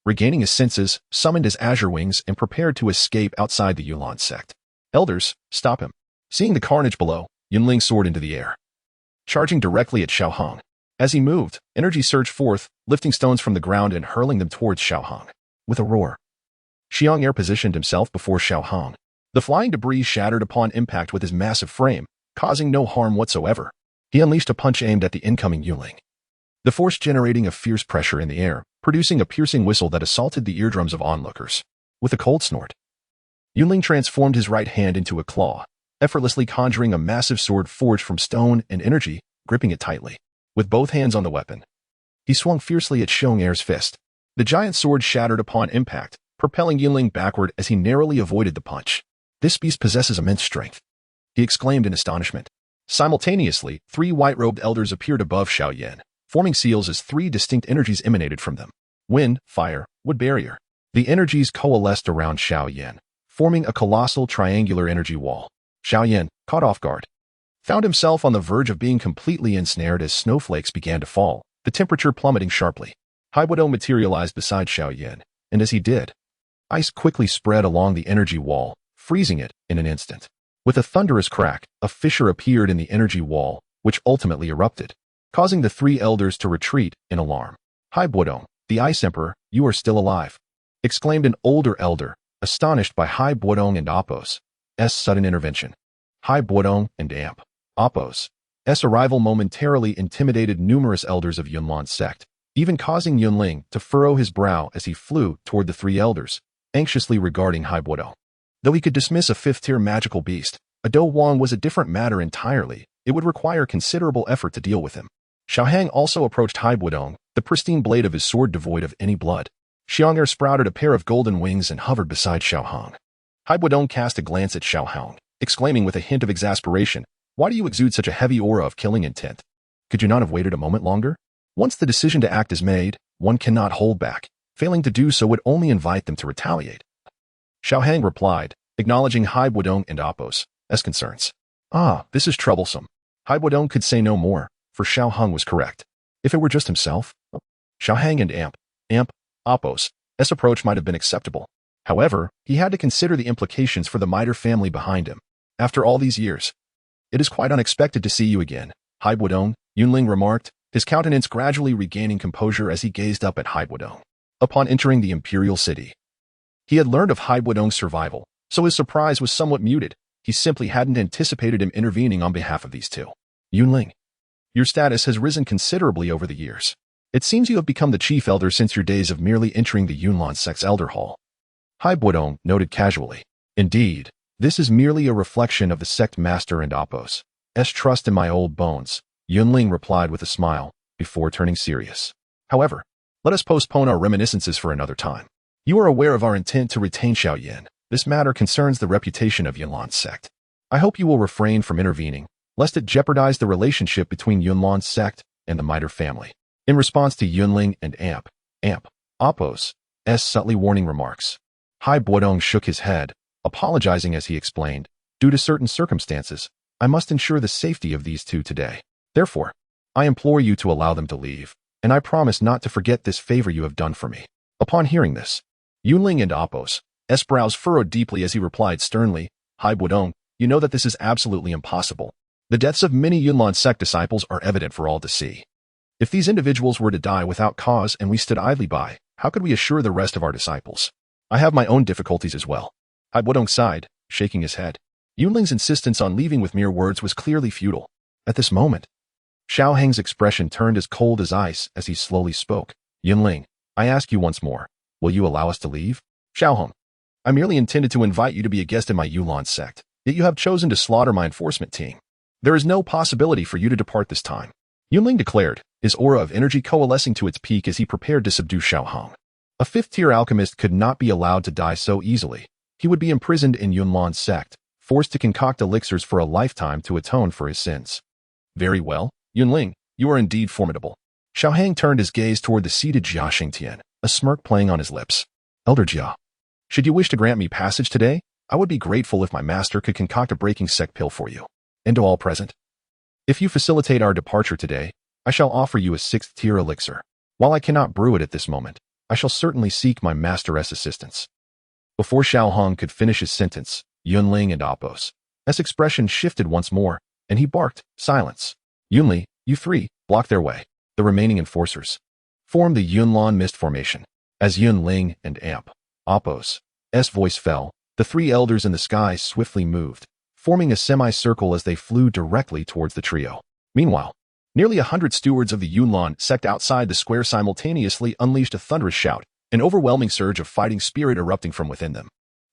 regaining his senses, summoned his azure wings and prepared to escape outside the Yunlan sect. Elders, stop him. Seeing the carnage below, Yunling soared into the air, charging directly at Xiao Hong. As he moved, energy surged forth, lifting stones from the ground and hurling them towards Xiao Hong. With a roar, Xiong Er positioned himself before Xiao Hong. The flying debris shattered upon impact with his massive frame, causing no harm whatsoever. He unleashed a punch aimed at the incoming Yunling, the force generating a fierce pressure in the air, producing a piercing whistle that assaulted the eardrums of onlookers. With a cold snort, Yunling transformed his right hand into a claw, effortlessly conjuring a massive sword forged from stone and energy, gripping it tightly. with both hands on the weapon. He swung fiercely at Xiong'er's fist. The giant sword shattered upon impact, propelling Yunling backward as he narrowly avoided the punch. "This beast possesses immense strength," he exclaimed in astonishment. Simultaneously, 3 white-robed elders appeared above Xiaoyan, forming seals as 3 distinct energies emanated from them. Wind, fire, wood barrier. The energies coalesced around Xiaoyan, forming a colossal triangular energy wall. Xiaoyan, caught off guard, found himself on the verge of being completely ensnared as snowflakes began to fall, the temperature plummeting sharply. Haibudo materialized beside Xiaoyan, and as he did, ice quickly spread along the energy wall, freezing it in an instant. With a thunderous crack, a fissure appeared in the energy wall, which ultimately erupted, causing the 3 elders to retreat in alarm. "Haibudo, the Ice Emperor, you are still alive," exclaimed an older elder, astonished by Haibudo and Apos' sudden intervention. Haibudo and Apos' arrival momentarily intimidated numerous elders of Yunlan's sect, even causing Yunling to furrow his brow as he flew toward the 3 elders, anxiously regarding Haibudo. Though he could dismiss a 5th-tier magical beast, a Dou Wang was a different matter entirely. It would require considerable effort to deal with him. Xiaohang also approached Haibudo, the pristine blade of his sword devoid of any blood. Xiong'er sprouted a pair of golden wings and hovered beside Xiaohang. Haibudo cast a glance at Xiaohang, exclaiming with a hint of exasperation, "Why do you exude such a heavy aura of killing intent? Could you not have waited a moment longer? Once the decision to act is made, one cannot hold back. Failing to do so would only invite them to retaliate." Xiaohang replied, acknowledging Haibudo and Apos' concerns. This is troublesome. Haibudo could say no more, for Xiaohang was correct. If it were just himself, Xiaohang and Apos' approach might have been acceptable. However, he had to consider the implications for the Mitre family behind him. "After all these years, it is quite unexpected to see you again, Haibudo," Yunling remarked, his countenance gradually regaining composure as he gazed up at Haibudo. Upon entering the imperial city, he had learned of Haibudo's survival, so his surprise was somewhat muted. He simply hadn't anticipated him intervening on behalf of these 2. "Yunling, your status has risen considerably over the years. It seems you have become the chief elder since your days of merely entering the Yunlan sect's elder hall," Haibudo noted casually. "Indeed, this is merely a reflection of the sect master and Apos' trust in my old bones," Yunling replied with a smile, before turning serious. "However, let us postpone our reminiscences for another time. You are aware of our intent to retain Xiaoyan. This matter concerns the reputation of Yunlan's sect. I hope you will refrain from intervening, lest it jeopardize the relationship between Yunlan's sect and the Mitre family." In response to Yunling and Apos' subtly warning remarks, Haibudo shook his head, apologizing as he explained, "Due to certain circumstances, I must ensure the safety of these 2 today. Therefore, I implore you to allow them to leave, and I promise not to forget this favor you have done for me." Upon hearing this, Yunling and Apos' brows furrowed deeply as he replied sternly, "Haibudo, you know that this is absolutely impossible. The deaths of many Yunlan sect disciples are evident for all to see. If these individuals were to die without cause and we stood idly by, how could we assure the rest of our disciples? I have my own difficulties as well." Haibudo sighed, shaking his head. Yunling's insistence on leaving with mere words was clearly futile. At this moment, Xiaohang's expression turned as cold as ice as he slowly spoke. "Yunling, I ask you once more, will you allow us to leave?" "Xiaohang, I merely intended to invite you to be a guest in my Yunlan sect, yet you have chosen to slaughter my enforcement team. There is no possibility for you to depart this time," Yunling declared, his aura of energy coalescing to its peak as he prepared to subdue Xiaohang. A 5th-tier alchemist could not be allowed to die so easily. He would be imprisoned in Yunlan's sect, forced to concoct elixirs for a lifetime to atone for his sins. "Very well, Yunling, you are indeed formidable." Xiaohang turned his gaze toward the seated Jia Xingtian, a smirk playing on his lips. "Elder Jia, should you wish to grant me passage today, I would be grateful if my master could concoct a breaking sect pill for you. And to all present, if you facilitate our departure today, I shall offer you a 6th-tier elixir. While I cannot brew it at this moment, I shall certainly seek my master's assistance." Before Xiaohang could finish his sentence, Yunling and Apos' expression shifted once more, and he barked, "Silence. Yunli, you 3, block their way." The remaining enforcers formed the Yunlan mist formation. As Yunling and Apos' voice fell, the 3 elders in the sky swiftly moved, forming a semicircle as they flew directly towards the trio. Meanwhile, nearly 100 stewards of the Yunlan sect outside the square simultaneously unleashed a thunderous shout, an overwhelming surge of fighting spirit erupting from within them.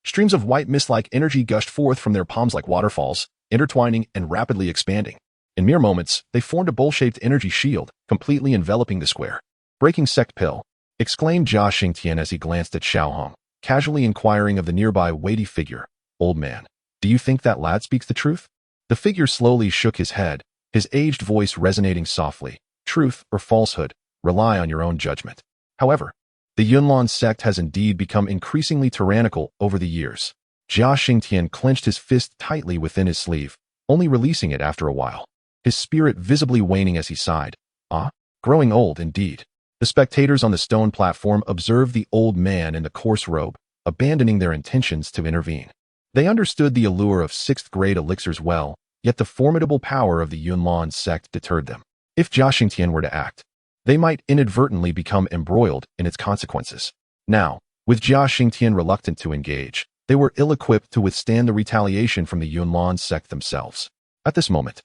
Streams of white mist-like energy gushed forth from their palms like waterfalls, intertwining and rapidly expanding. In mere moments, they formed a bowl-shaped energy shield, completely enveloping the square. Breaking sect pill, exclaimed Jia Xingtian as he glanced at Xiao Hong, casually inquiring of the nearby weighty figure. Old man, do you think that lad speaks the truth? The figure slowly shook his head, his aged voice resonating softly. Truth or falsehood, rely on your own judgment. However, the Yunlan sect has indeed become increasingly tyrannical over the years. Jia Xingtian clenched his fist tightly within his sleeve, only releasing it after a while. His spirit visibly waning as he sighed. Ah, growing old indeed. The spectators on the stone platform observed the old man in the coarse robe, abandoning their intentions to intervene. They understood the allure of sixth-grade elixirs well, yet the formidable power of the Yunlan sect deterred them. If Jia Xingtian were to act, they might inadvertently become embroiled in its consequences. Now, with Jia Xingtian reluctant to engage, they were ill-equipped to withstand the retaliation from the Yunlan sect themselves. At this moment,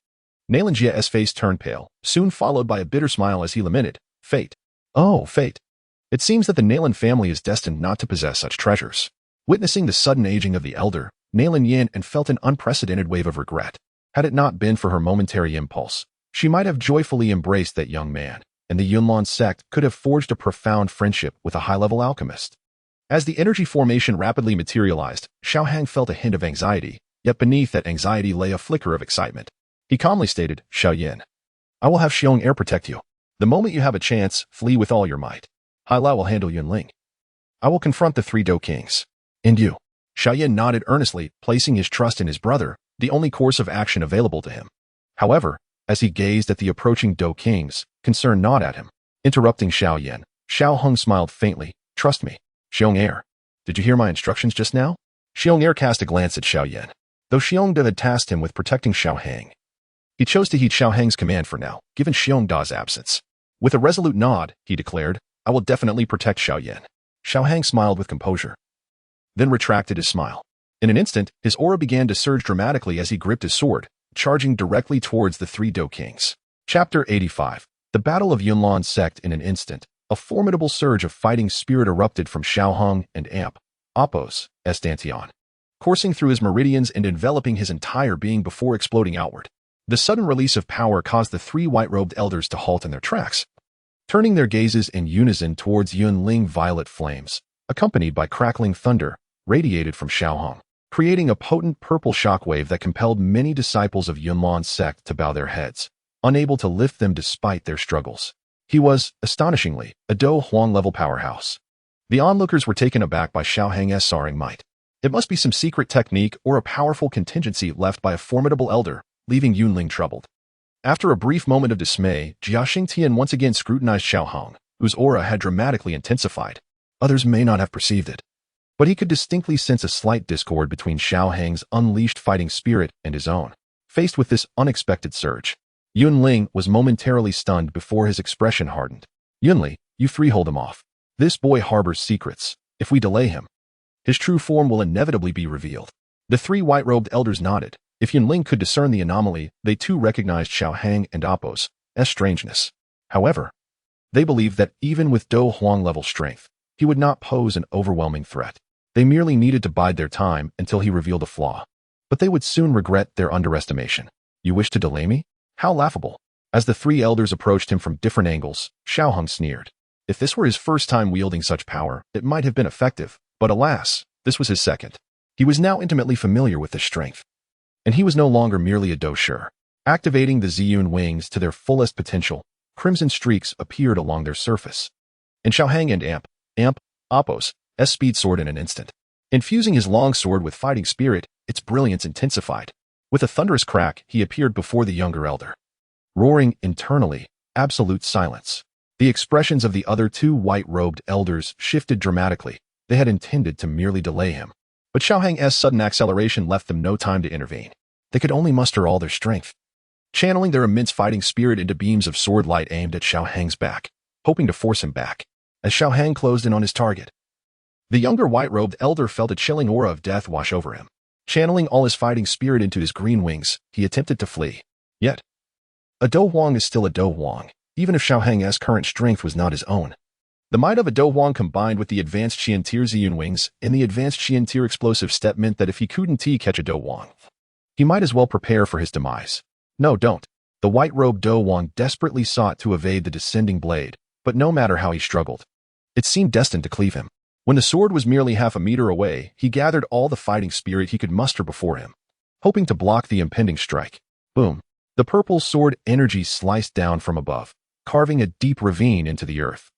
Nalan Jia's face turned pale, soon followed by a bitter smile as he lamented, Fate. Oh, fate. It seems that the Nalan family is destined not to possess such treasures. Witnessing the sudden aging of the elder, Nalan Yin and felt an unprecedented wave of regret. Had it not been for her momentary impulse, she might have joyfully embraced that young man, and the Yunlan sect could have forged a profound friendship with a high-level alchemist. As the energy formation rapidly materialized, Xiao Hang felt a hint of anxiety, yet beneath that anxiety lay a flicker of excitement. He calmly stated, Xiao Yin, I will have Xiong Air protect you. The moment you have a chance, flee with all your might. Hai Lao will handle Yunling. I will confront the three Dou Kings. And you. Xiao Yin nodded earnestly, placing his trust in his brother, the only course of action available to him. However, as he gazed at the approaching Dou Kings, concern gnawed at him. Interrupting Xiao Yin, Xiao Hong smiled faintly. Trust me. Xiong Air. Did you hear my instructions just now? Xiong Air cast a glance at Xiao Yin. Though Xiong Da had tasked him with protecting Xiao Hang, he chose to heed Xiao Hang's command for now, given Xiong Da's absence. With a resolute nod, he declared, I will definitely protect Xiao Yin. Xiao Hang smiled with composure, then retracted his smile. In an instant, his aura began to surge dramatically as he gripped his sword, charging directly towards the three Dou Kings. Chapter 85. The Battle of Yunlan Sect. In an instant, a formidable surge of fighting spirit erupted from Xiao Hong and Amp, Appos, Estantion, coursing through his meridians and enveloping his entire being before exploding outward. The sudden release of power caused the three white-robed elders to halt in their tracks, turning their gazes in unison towards Yunling. Violet flames, accompanied by crackling thunder, radiated from Xiao Hong, creating a potent purple shockwave that compelled many disciples of Yunlan sect to bow their heads, unable to lift them despite their struggles. He was, astonishingly, a Dou Huang-level powerhouse. The onlookers were taken aback by Xiao Hang's soaring might. It must be some secret technique or a powerful contingency left by a formidable elder, leaving Yunling troubled. After a brief moment of dismay, Jia Xingtian once again scrutinized Xiao Hong, whose aura had dramatically intensified. Others may not have perceived it, but he could distinctly sense a slight discord between Xiao Hang's unleashed fighting spirit and his own. Faced with this unexpected surge, Yunling was momentarily stunned before his expression hardened. Yunli, you three hold him off. This boy harbors secrets. If we delay him, his true form will inevitably be revealed. The three white-robed elders nodded. If Yunling could discern the anomaly, they too recognized Xiao Hang and Appos as strangeness. However, they believed that even with Dou Huang-level strength, he would not pose an overwhelming threat. They merely needed to bide their time until he revealed a flaw. But they would soon regret their underestimation. You wish to delay me? How laughable. As the three elders approached him from different angles, Xiao Hong sneered. If this were his first time wielding such power, it might have been effective, but alas, this was his second. He was now intimately familiar with this strength. And he was no longer merely a Dou Shi. Activating the Ziyun wings to their fullest potential, crimson streaks appeared along their surface. And Xiao Hang and Amp, Appos, speed soared in an instant. Infusing his long sword with fighting spirit, its brilliance intensified. With a thunderous crack, he appeared before the younger elder. Roaring internally, absolute silence. The expressions of the other two white-robed elders shifted dramatically. They had intended to merely delay him. But Xiao Hang's sudden acceleration left them no time to intervene. They could only muster all their strength, channeling their immense fighting spirit into beams of sword light aimed at Xiao Hang's back, hoping to force him back. As Xiao Hang closed in on his target, the younger white-robed elder felt a chilling aura of death wash over him. Channeling all his fighting spirit into his green wings, he attempted to flee. Yet, a Dou Huang is still a Dou Huang, even if Xiao Hang's current strength was not his own. The might of a Dou Huang combined with the advanced Qian Tier Ziyun wings and the advanced Qian Tier explosive step meant that if he couldn't catch a Dou Huang, he might as well prepare for his demise. No, don't. The white-robed Dou Wang desperately sought to evade the descending blade, but no matter how he struggled, it seemed destined to cleave him. When the sword was merely half a meter away, he gathered all the fighting spirit he could muster before him, hoping to block the impending strike. Boom! The purple sword energy sliced down from above, carving a deep ravine into the earth.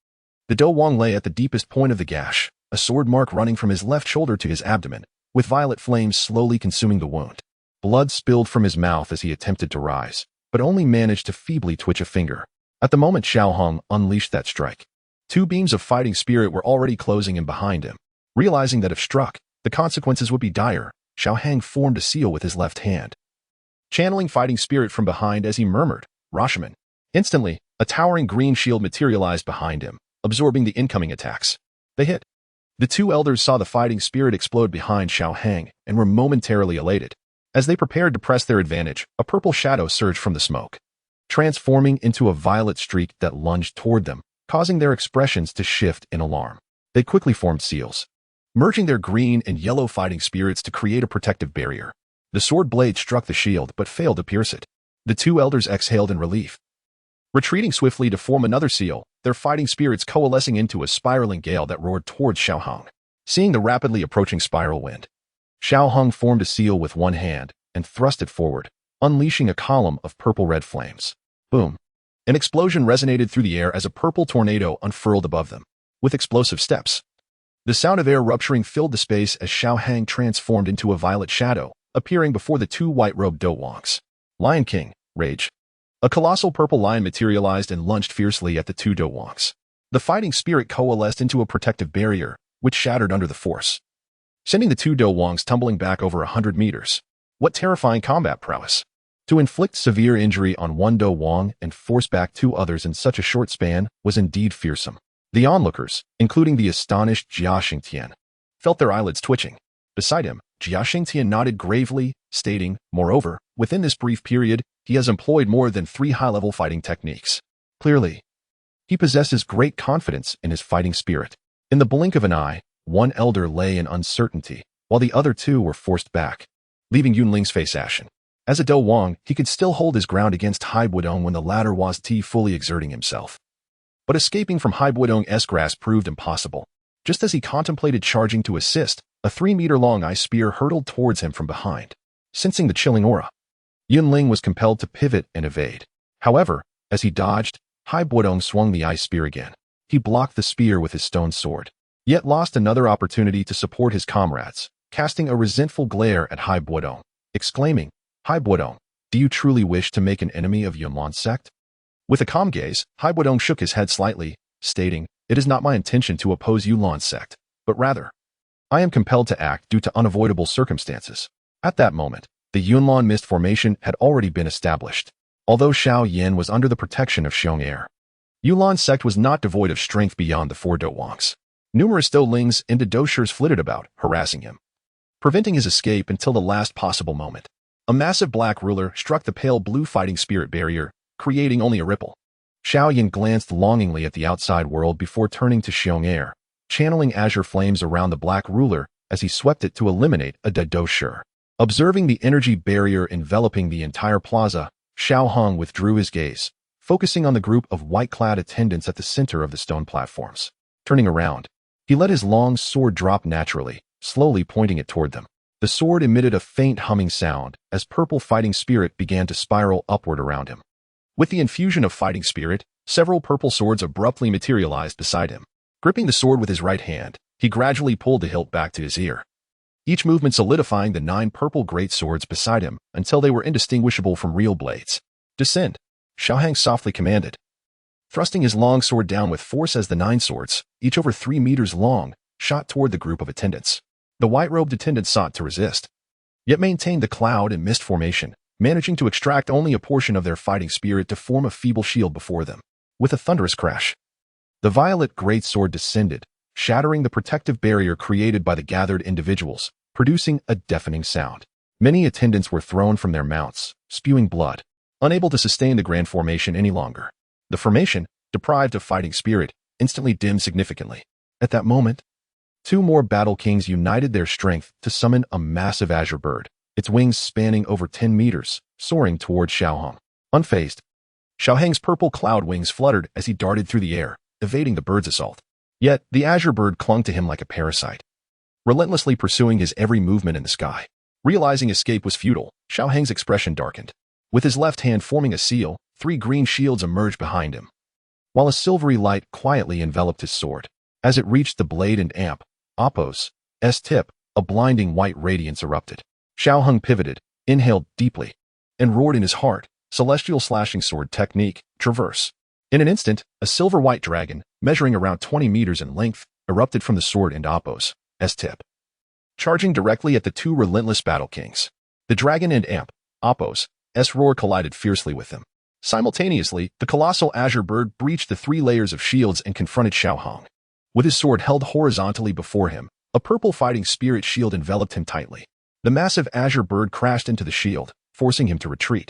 The Dou Wang lay at the deepest point of the gash, a sword mark running from his left shoulder to his abdomen, with violet flames slowly consuming the wound. Blood spilled from his mouth as he attempted to rise, but only managed to feebly twitch a finger. At the moment Xiao Hong unleashed that strike, two beams of fighting spirit were already closing in behind him. Realizing that if struck, the consequences would be dire, Xiao Hang formed a seal with his left hand, channeling fighting spirit from behind as he murmured, "Rashomon." Instantly, a towering green shield materialized behind him, absorbing the incoming attacks. They hit. The two elders saw the fighting spirit explode behind Xiao Hang and were momentarily elated. As they prepared to press their advantage, a purple shadow surged from the smoke, transforming into a violet streak that lunged toward them, causing their expressions to shift in alarm. They quickly formed seals, merging their green and yellow fighting spirits to create a protective barrier. The sword blade struck the shield but failed to pierce it. The two elders exhaled in relief, retreating swiftly to form another seal, their fighting spirits coalescing into a spiraling gale that roared towards Xiao Hong. Seeing the rapidly approaching spiral wind, Xiao Hong formed a seal with one hand and thrust it forward, unleashing a column of purple-red flames. Boom! An explosion resonated through the air as a purple tornado unfurled above them, with explosive steps. The sound of air rupturing filled the space as Xiao Hang transformed into a violet shadow, appearing before the two white-robed Dou Wangs. Lion King, Rage. A colossal purple lion materialized and lunged fiercely at the two Dou Wangs. The fighting spirit coalesced into a protective barrier, which shattered under the force, sending the two Dou Wangs tumbling back over 100 meters. What terrifying combat prowess! To inflict severe injury on one Dou Wang and force back two others in such a short span was indeed fearsome. The onlookers, including the astonished Jia Xingtian, felt their eyelids twitching. Beside him, Jia Xingtian nodded gravely, stating, "Moreover, within this brief period, he has employed more than 3 high-level fighting techniques. Clearly, he possesses great confidence in his fighting spirit." In the blink of an eye, one elder lay in uncertainty, while the other two were forced back, leaving Yunling's face ashen. As a Dou Wang, he could still hold his ground against Haibuodong when the latter was fully exerting himself. But escaping from Haibuodong's grasp proved impossible. Just as he contemplated charging to assist, a 3-meter-long ice spear hurtled towards him from behind. Sensing the chilling aura, Yunling was compelled to pivot and evade. However, as he dodged, Haibuodong swung the ice spear again. He blocked the spear with his stone sword, yet lost another opportunity to support his comrades, casting a resentful glare at Haibuodong, exclaiming, "Haibuodong, do you truly wish to make an enemy of Yunlan's sect?" With a calm gaze, Haibuodong shook his head slightly, stating, "It is not my intention to oppose Yunlan's sect, but rather, I am compelled to act due to unavoidable circumstances." At that moment, the Yunlan mist formation had already been established. Although Xiao Yin was under the protection of Xiong Air, Yunlan's sect was not devoid of strength beyond the 4 Dou Wangs. Numerous Dou Lings and Dou Shers flitted about, harassing him, preventing his escape until the last possible moment. A massive black ruler struck the pale blue fighting spirit barrier, creating only a ripple. Xiao Yin glanced longingly at the outside world before turning to Xiong Air, channeling azure flames around the black ruler as he swept it to eliminate a Dou Sher. Observing the energy barrier enveloping the entire plaza, Xiao Hong withdrew his gaze, focusing on the group of white-clad attendants at the center of the stone platforms. Turning around, he let his long sword drop naturally, slowly pointing it toward them. The sword emitted a faint humming sound as purple fighting spirit began to spiral upward around him. With the infusion of fighting spirit, several purple swords abruptly materialized beside him. Gripping the sword with his right hand, he gradually pulled the hilt back to his ear, each movement solidifying the 9 purple great swords beside him until they were indistinguishable from real blades. "Descend," Xiao Hang softly commanded, thrusting his long sword down with force as the 9 swords, each over 3 meters long, shot toward the group of attendants. The white-robed attendants sought to resist, yet maintained the cloud and mist formation, managing to extract only a portion of their fighting spirit to form a feeble shield before them. With a thunderous crash, the violet greatsword descended, shattering the protective barrier created by the gathered individuals, producing a deafening sound. Many attendants were thrown from their mounts, spewing blood, unable to sustain the grand formation any longer. The formation, deprived of fighting spirit, instantly dimmed significantly. At that moment, 2 more battle kings united their strength to summon a massive azure bird, its wings spanning over 10 meters, soaring toward Xiao Hong. Unfazed, Xiaohang's purple cloud wings fluttered as he darted through the air, evading the bird's assault. Yet, the azure bird clung to him like a parasite, relentlessly pursuing his every movement in the sky. Realizing escape was futile, Xiaohang's expression darkened. With his left hand forming a seal, 3 green shields emerged behind him, while a silvery light quietly enveloped his sword. As it reached the blade and amp, Oppo's tip, a blinding white radiance erupted. Xiaohang pivoted, inhaled deeply, and roared in his heart, celestial slashing sword technique, traverse. In an instant, a silver-white dragon, measuring around 20 meters in length, erupted from the sword and Oppo's tip, charging directly at the 2 relentless battle kings. The dragon and amp, Oppo's roar collided fiercely with them. Simultaneously, the colossal azure bird breached the 3 layers of shields and confronted Xiaohang. With his sword held horizontally before him, a purple fighting spirit shield enveloped him tightly. The massive azure bird crashed into the shield, forcing him to retreat.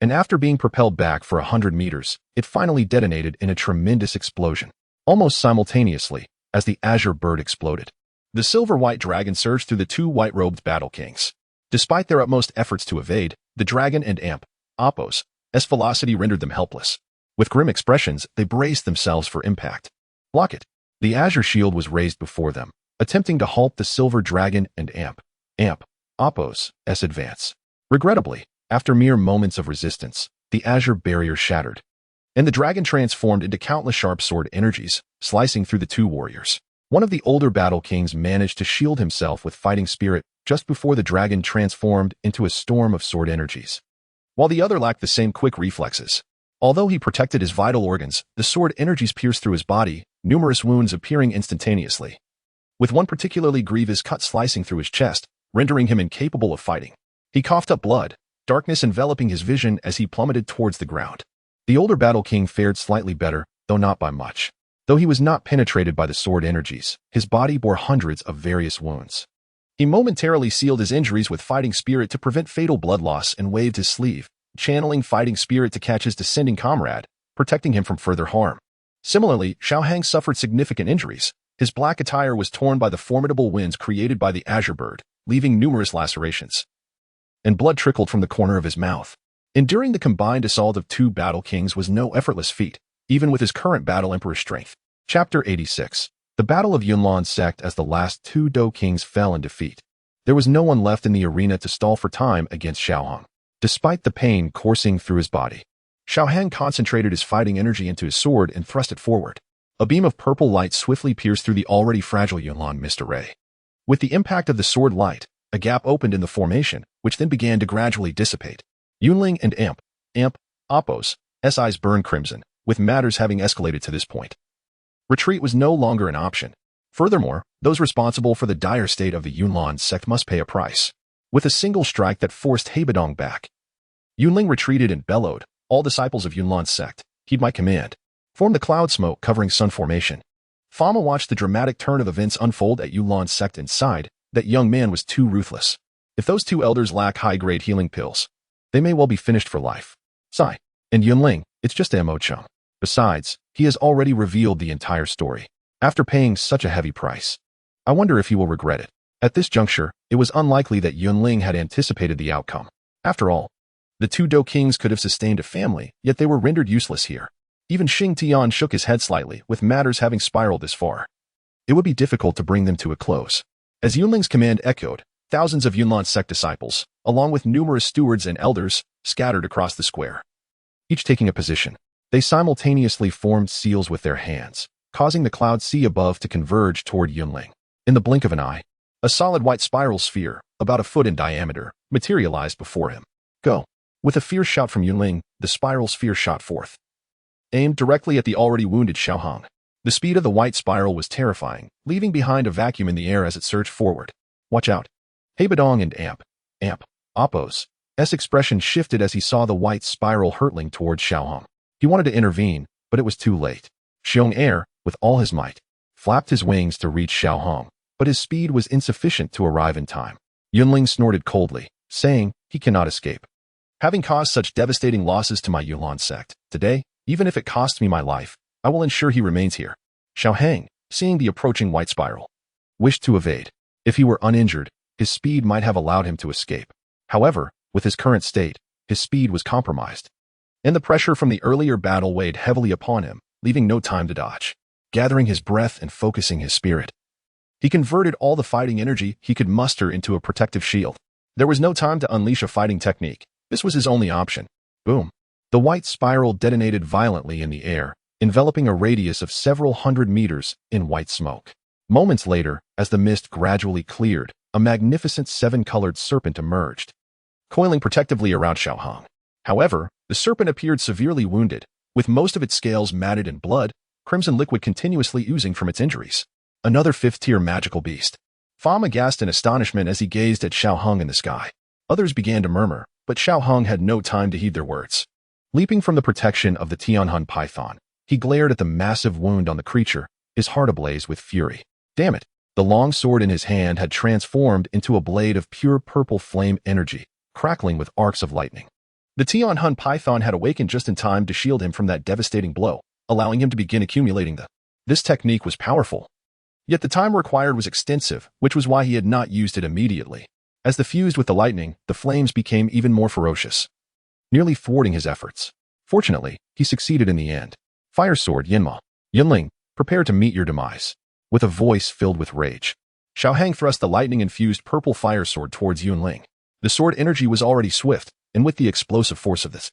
And after being propelled back for 100 meters, it finally detonated in a tremendous explosion. Almost simultaneously, as the azure bird exploded, the silver-white dragon surged through the 2 white-robed battle kings. Despite their utmost efforts to evade, the dragon and amp, Oppo's velocity rendered them helpless. With grim expressions, they braced themselves for impact. Block it. The azure shield was raised before them, attempting to halt the silver dragon and amp, Oppo's advance. Regrettably, after mere moments of resistance, the azure barrier shattered, and the dragon transformed into countless sharp sword energies, slicing through the 2 warriors. One of the older battle kings managed to shield himself with fighting spirit just before the dragon transformed into a storm of sword energies, while the other lacked the same quick reflexes. Although he protected his vital organs, the sword energies pierced through his body, numerous wounds appearing instantaneously, with one particularly grievous cut slicing through his chest, rendering him incapable of fighting. He coughed up blood, darkness enveloping his vision as he plummeted towards the ground. The older battle king fared slightly better, though not by much. Though he was not penetrated by the sword energies, his body bore hundreds of various wounds. He momentarily sealed his injuries with fighting spirit to prevent fatal blood loss and waved his sleeve, channeling fighting spirit to catch his descending comrade, protecting him from further harm. Similarly, Xiaohang suffered significant injuries. His black attire was torn by the formidable winds created by the azure bird, leaving numerous lacerations, and blood trickled from the corner of his mouth. Enduring the combined assault of 2 battle kings was no effortless feat, even with his current battle emperor strength. Chapter 86. The Battle of Yunlan Sect. As the last 2 Dou kings fell in defeat, there was no one left in the arena to stall for time against Xiaohang. Despite the pain coursing through his body, Xiaohang concentrated his fighting energy into his sword and thrust it forward. A beam of purple light swiftly pierced through the already fragile Yunlan mist array. With the impact of the sword light, a gap opened in the formation, which then began to gradually dissipate. Yunling and amp, Oppo's eyes burned crimson, with matters having escalated to this point. Retreat was no longer an option. Furthermore, those responsible for the dire state of the Yunlan sect must pay a price. With a single strike that forced Heibadong back, Yunling retreated and bellowed, "All disciples of Yunlan sect, heed my command. Form the cloud smoke covering Sun Formation." Fama watched the dramatic turn of events unfold at Yunlan sect and sighed. That young man was too ruthless. If those 2 elders lack high-grade healing pills, they may well be finished for life. Sigh. And Yunling, it's just a Mo-chung. Besides, he has already revealed the entire story. After paying such a heavy price, I wonder if he will regret it. At this juncture, it was unlikely that Yunling had anticipated the outcome. After all, the 2 Dou kings could have sustained a family, yet they were rendered useless here. Even Xing Tian shook his head slightly, with matters having spiraled this far. It would be difficult to bring them to a close. As Yunling's command echoed, thousands of Yunlan sect disciples, along with numerous stewards and elders, scattered across the square, each taking a position. They simultaneously formed seals with their hands, causing the cloud sea above to converge toward Yunling. In the blink of an eye, a solid white spiral sphere, about a foot in diameter, materialized before him. Go! With a fierce shout from Yunling, the spiral sphere shot forth, aimed directly at the already wounded Xiaohang. The speed of the white spiral was terrifying, leaving behind a vacuum in the air as it surged forward. Watch out! Heibadong and amp, Oppo's expression shifted as he saw the white spiral hurtling towards Xiaohang. He wanted to intervene, but it was too late. Xiong Air, with all his might, flapped his wings to reach Xiaohang, but his speed was insufficient to arrive in time. Yunling snorted coldly, saying, "He cannot escape. Having caused such devastating losses to my Yunlan sect, today, even if it costs me my life, I will ensure he remains here." Xiaohang, seeing the approaching white spiral, wished to evade. If he were uninjured, his speed might have allowed him to escape. However, with his current state, his speed was compromised. and the pressure from the earlier battle weighed heavily upon him, leaving no time to dodge. Gathering his breath and focusing his spirit, he converted all the fighting energy he could muster into a protective shield. There was no time to unleash a fighting technique. This was his only option. Boom. The white spiral detonated violently in the air, enveloping a radius of several hundred meters in white smoke. Moments later, as the mist gradually cleared, a magnificent seven-colored serpent emerged, coiling protectively around Xiaohang. However, the serpent appeared severely wounded, with most of its scales matted in blood, crimson liquid continuously oozing from its injuries. Another fifth-tier magical beast. Fama gasped in astonishment as he gazed at Xiaohang in the sky. Others began to murmur, but Xiaohang had no time to heed their words. Leaping from the protection of the Tianhun python, he glared at the massive wound on the creature, his heart ablaze with fury. Damn it! The long sword in his hand had transformed into a blade of pure purple flame energy, crackling with arcs of lightning. The Tianhun python had awakened just in time to shield him from that devastating blow, allowing him to begin accumulating the. This technique was powerful. Yet the time required was extensive, which was why he had not used it immediately. As they fused with the lightning, the flames became even more ferocious, nearly thwarting his efforts. Fortunately, he succeeded in the end. Fire sword, Yinma. Yunling, prepare to meet your demise. With a voice filled with rage, Xiaohang thrust the lightning-infused purple fire sword towards Yunling. The sword energy was already swift, and with the explosive force of this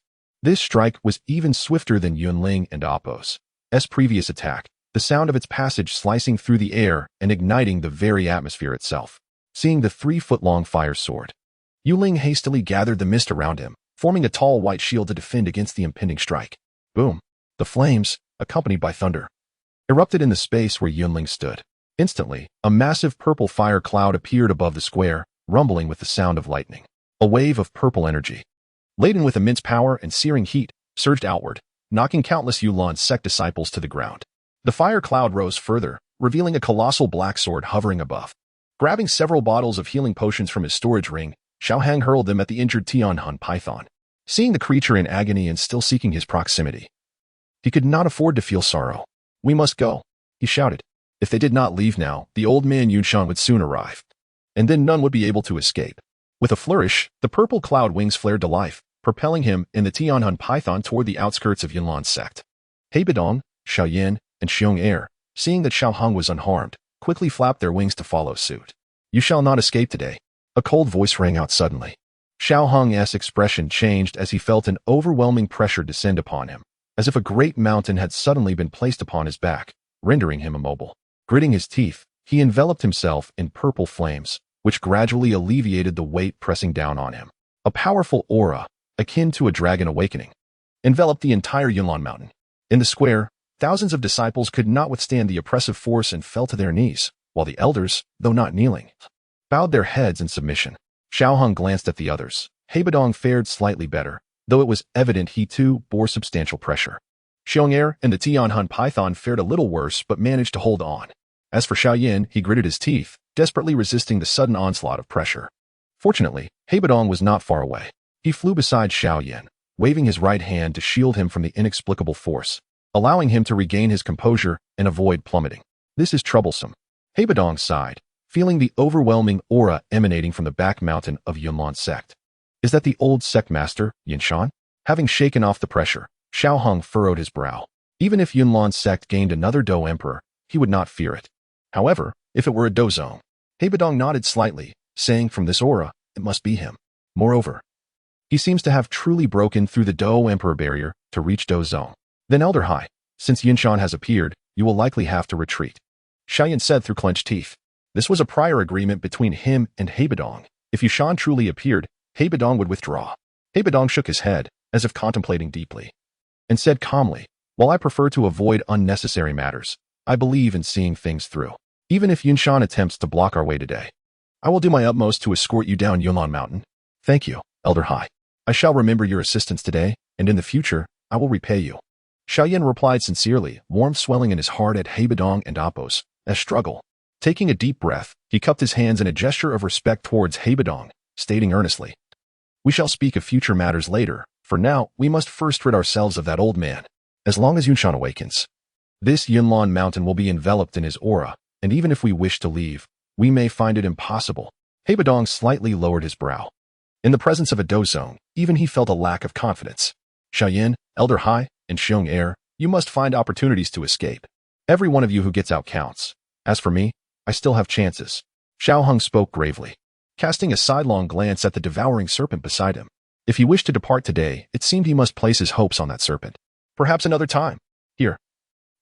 strike was even swifter than Yunling and Appo's previous attack, the sound of its passage slicing through the air and igniting the very atmosphere itself. Seeing the 3-foot-long fire sword, Yunling hastily gathered the mist around him, forming a tall white shield to defend against the impending strike. Boom! The flames, accompanied by thunder, erupted in the space where Yunling stood. Instantly, a massive purple fire cloud appeared above the square, rumbling with the sound of lightning. A wave of purple energy, laden with immense power and searing heat, surged outward, knocking countless Yulan sect disciples to the ground. The fire cloud rose further, revealing a colossal black sword hovering above. Grabbing several bottles of healing potions from his storage ring, Xiaohang hurled them at the injured Tianhun python. Seeing the creature in agony and still seeking his proximity, he could not afford to feel sorrow. We must go, he shouted. If they did not leave now, the old man Yunshan would soon arrive, and then none would be able to escape. With a flourish, the purple cloud wings flared to life, propelling him and the Tianhun python toward the outskirts of Yunlan's sect. Heibidong, Xiaoyan, and Xiong, seeing that Xiaohang was unharmed, quickly flapped their wings to follow suit. You shall not escape today. A cold voice rang out suddenly. Xiaohang's expression changed as he felt an overwhelming pressure descend upon him, as if a great mountain had suddenly been placed upon his back, rendering him immobile. Gritting his teeth, he enveloped himself in purple flames, which gradually alleviated the weight pressing down on him. A powerful aura, akin to a dragon awakening, enveloped the entire Yunlan mountain. In the square, thousands of disciples could not withstand the oppressive force and fell to their knees, while the elders, though not kneeling, bowed their heads in submission. Xiaohang glanced at the others. Heibidong fared slightly better, though it was evident he too bore substantial pressure. Xiong and the Tianhun python fared a little worse but managed to hold on. As for Xiaoyan, he gritted his teeth, desperately resisting the sudden onslaught of pressure. Fortunately, Heibidong was not far away. He flew beside Xiaoyan, waving his right hand to shield him from the inexplicable force, allowing him to regain his composure and avoid plummeting. This is troublesome. Heibidong sighed, feeling the overwhelming aura emanating from the back mountain of Yunlan sect. Is that the old sect master, Yinshan? Having shaken off the pressure, Xiaohang furrowed his brow. Even if Yunlan sect gained another Dou emperor, he would not fear it. However, if it were a Dou zone, Heibidong nodded slightly, saying from this aura, it must be him. Moreover, he seems to have truly broken through the Dou emperor barrier to reach Dou zone. Then Elder Hai, since Yinshan has appeared, you will likely have to retreat, Xiaoyan said through clenched teeth. This was a prior agreement between him and Heibidong. If Yushan truly appeared, Heibidong would withdraw. Heibidong shook his head, as if contemplating deeply, and said calmly, while I prefer to avoid unnecessary matters, I believe in seeing things through. Even if Yinshan attempts to block our way today, I will do my utmost to escort you down Yunlan Mountain. Thank you, Elder Hai. I shall remember your assistance today, and in the future, I will repay you. Xiaoyan replied sincerely, warmth swelling in his heart at Heibidong and Appo's struggle. Taking a deep breath, he cupped his hands in a gesture of respect towards Heibidong, stating earnestly, we shall speak of future matters later. For now, we must first rid ourselves of that old man. As long as Yunshan awakens, this Yunlan mountain will be enveloped in his aura, and even if we wish to leave, we may find it impossible. Heibidong slightly lowered his brow. In the presence of a Dou zone, even he felt a lack of confidence. Xiaoyan, Elder Hai, and Xiong Heir, you must find opportunities to escape. Every one of you who gets out counts. As for me, I still have chances. Xiao Hung spoke gravely, casting a sidelong glance at the devouring serpent beside him. If he wished to depart today, it seemed he must place his hopes on that serpent. Perhaps another time. Here.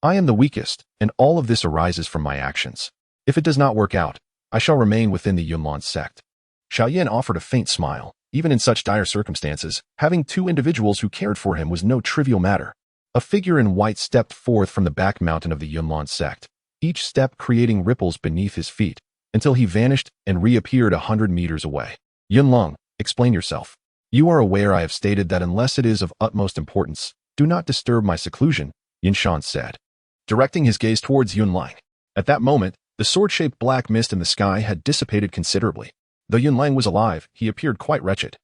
I am the weakest, and all of this arises from my actions. If it does not work out, I shall remain within the Yunlan sect. Xiaoyan offered a faint smile. Even in such dire circumstances, having two individuals who cared for him was no trivial matter. A figure in white stepped forth from the back mountain of the Yunlan sect, each step creating ripples beneath his feet, until he vanished and reappeared 100 meters away. Yunlong, explain yourself. You are aware I have stated that unless it is of utmost importance, do not disturb my seclusion, Yinshan said, directing his gaze towards Yunlang. At that moment, the sword-shaped black mist in the sky had dissipated considerably. Though Yunlang was alive, he appeared quite wretched.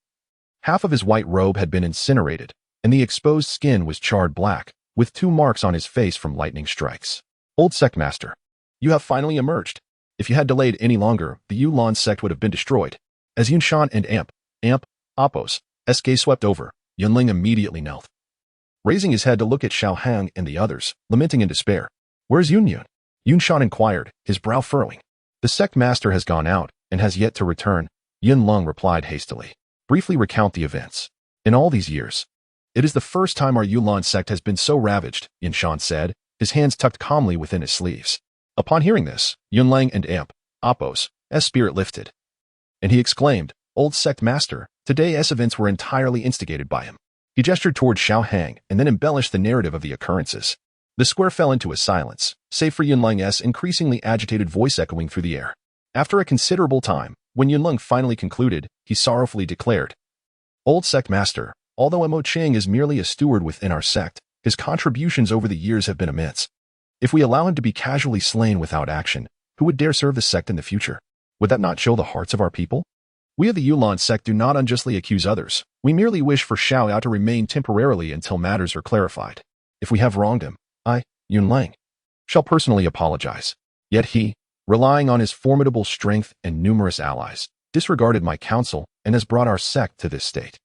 Half of his white robe had been incinerated, and the exposed skin was charred black, with 2 marks on his face from lightning strikes. Old sect master, you have finally emerged. If you had delayed any longer, the Yunlan sect would have been destroyed. As Yunshan and Appos, SK swept over, Yunling immediately knelt, raising his head to look at Xiao Hang and the others, lamenting in despair. Where's Yunyun? Yunshan inquired, his brow furrowing. The sect master has gone out, and has yet to return, Yunlong replied hastily. Briefly recount the events. In all these years, it is the first time our Yunlan sect has been so ravaged, Yunshan said, his hands tucked calmly within his sleeves. Upon hearing this, Yunlang and Appos, spirit lifted. And he exclaimed, Old sect master, today's events were entirely instigated by him. He gestured toward Xiao Hang and then embellished the narrative of the occurrences. The square fell into a silence, save for Yunlang's increasingly agitated voice echoing through the air. After a considerable time, when Yunlong finally concluded, he sorrowfully declared, Old sect master, although Mo Ching is merely a steward within our sect, his contributions over the years have been immense. If we allow him to be casually slain without action, who would dare serve the sect in the future? Would that not chill the hearts of our people? We of the Yunlan sect do not unjustly accuse others. We merely wish for Xiao Yao to remain temporarily until matters are clarified. If we have wronged him, I, Yunlang, shall personally apologize. Yet he, relying on his formidable strength and numerous allies, disregarded my counsel and has brought our sect to this state.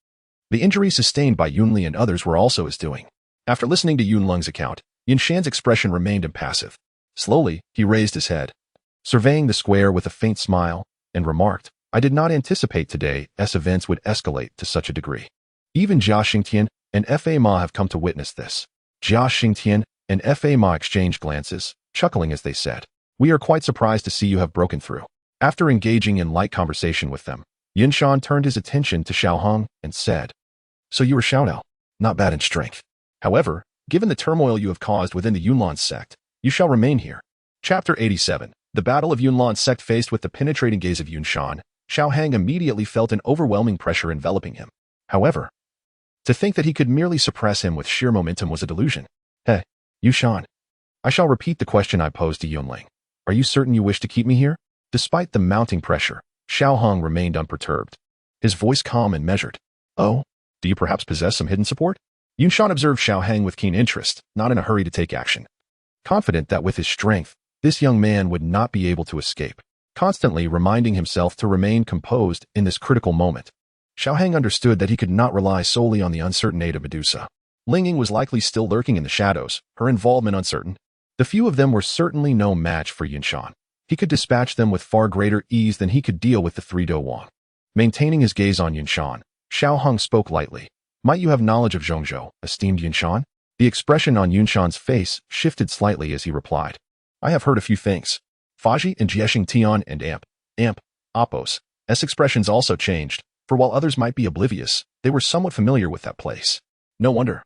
The injuries sustained by Yunli and others were also his doing. After listening to Yunlung's account, Yinshan's expression remained impassive. Slowly, he raised his head, surveying the square with a faint smile, and remarked, I did not anticipate today's events would escalate to such a degree. Even Jia Xingtian and Fa Ma have come to witness this. Jia Xingtian and Fa Ma exchanged glances, chuckling as they said, We are quite surprised to see you have broken through. After engaging in light conversation with them, Yinshan turned his attention to Xiao Hong and said, So you are Xiao Dao, not bad in strength. However, given the turmoil you have caused within the Yunlan sect, you shall remain here. Chapter 87. The Battle of Yunlan sect. Faced with the penetrating gaze of Yunshan, Xiao Hang immediately felt an overwhelming pressure enveloping him. However, to think that he could merely suppress him with sheer momentum was a delusion. Hey, Yunshan. I shall repeat the question I posed to Yunling. Are you certain you wish to keep me here? Despite the mounting pressure, Xiao Hong remained unperturbed, his voice calm and measured. Oh, do you perhaps possess some hidden support? Yunshan observed Xiao Hang with keen interest, not in a hurry to take action. Confident that with his strength, this young man would not be able to escape, constantly reminding himself to remain composed in this critical moment. Xiao Hang understood that he could not rely solely on the uncertain aid of Medusa. Linging was likely still lurking in the shadows, her involvement uncertain. The few of them were certainly no match for Yinshan. He could dispatch them with far greater ease than he could deal with the 3 Do Wang. Maintaining his gaze on Yinshan, Xiao Hong spoke lightly. Might you have knowledge of Zhongzhou, esteemed Yinshan? The expression on Yunshan's face shifted slightly as he replied. I have heard a few things. Faji and Jiexing Tian and Appos' expressions also changed, for while others might be oblivious, they were somewhat familiar with that place. No wonder.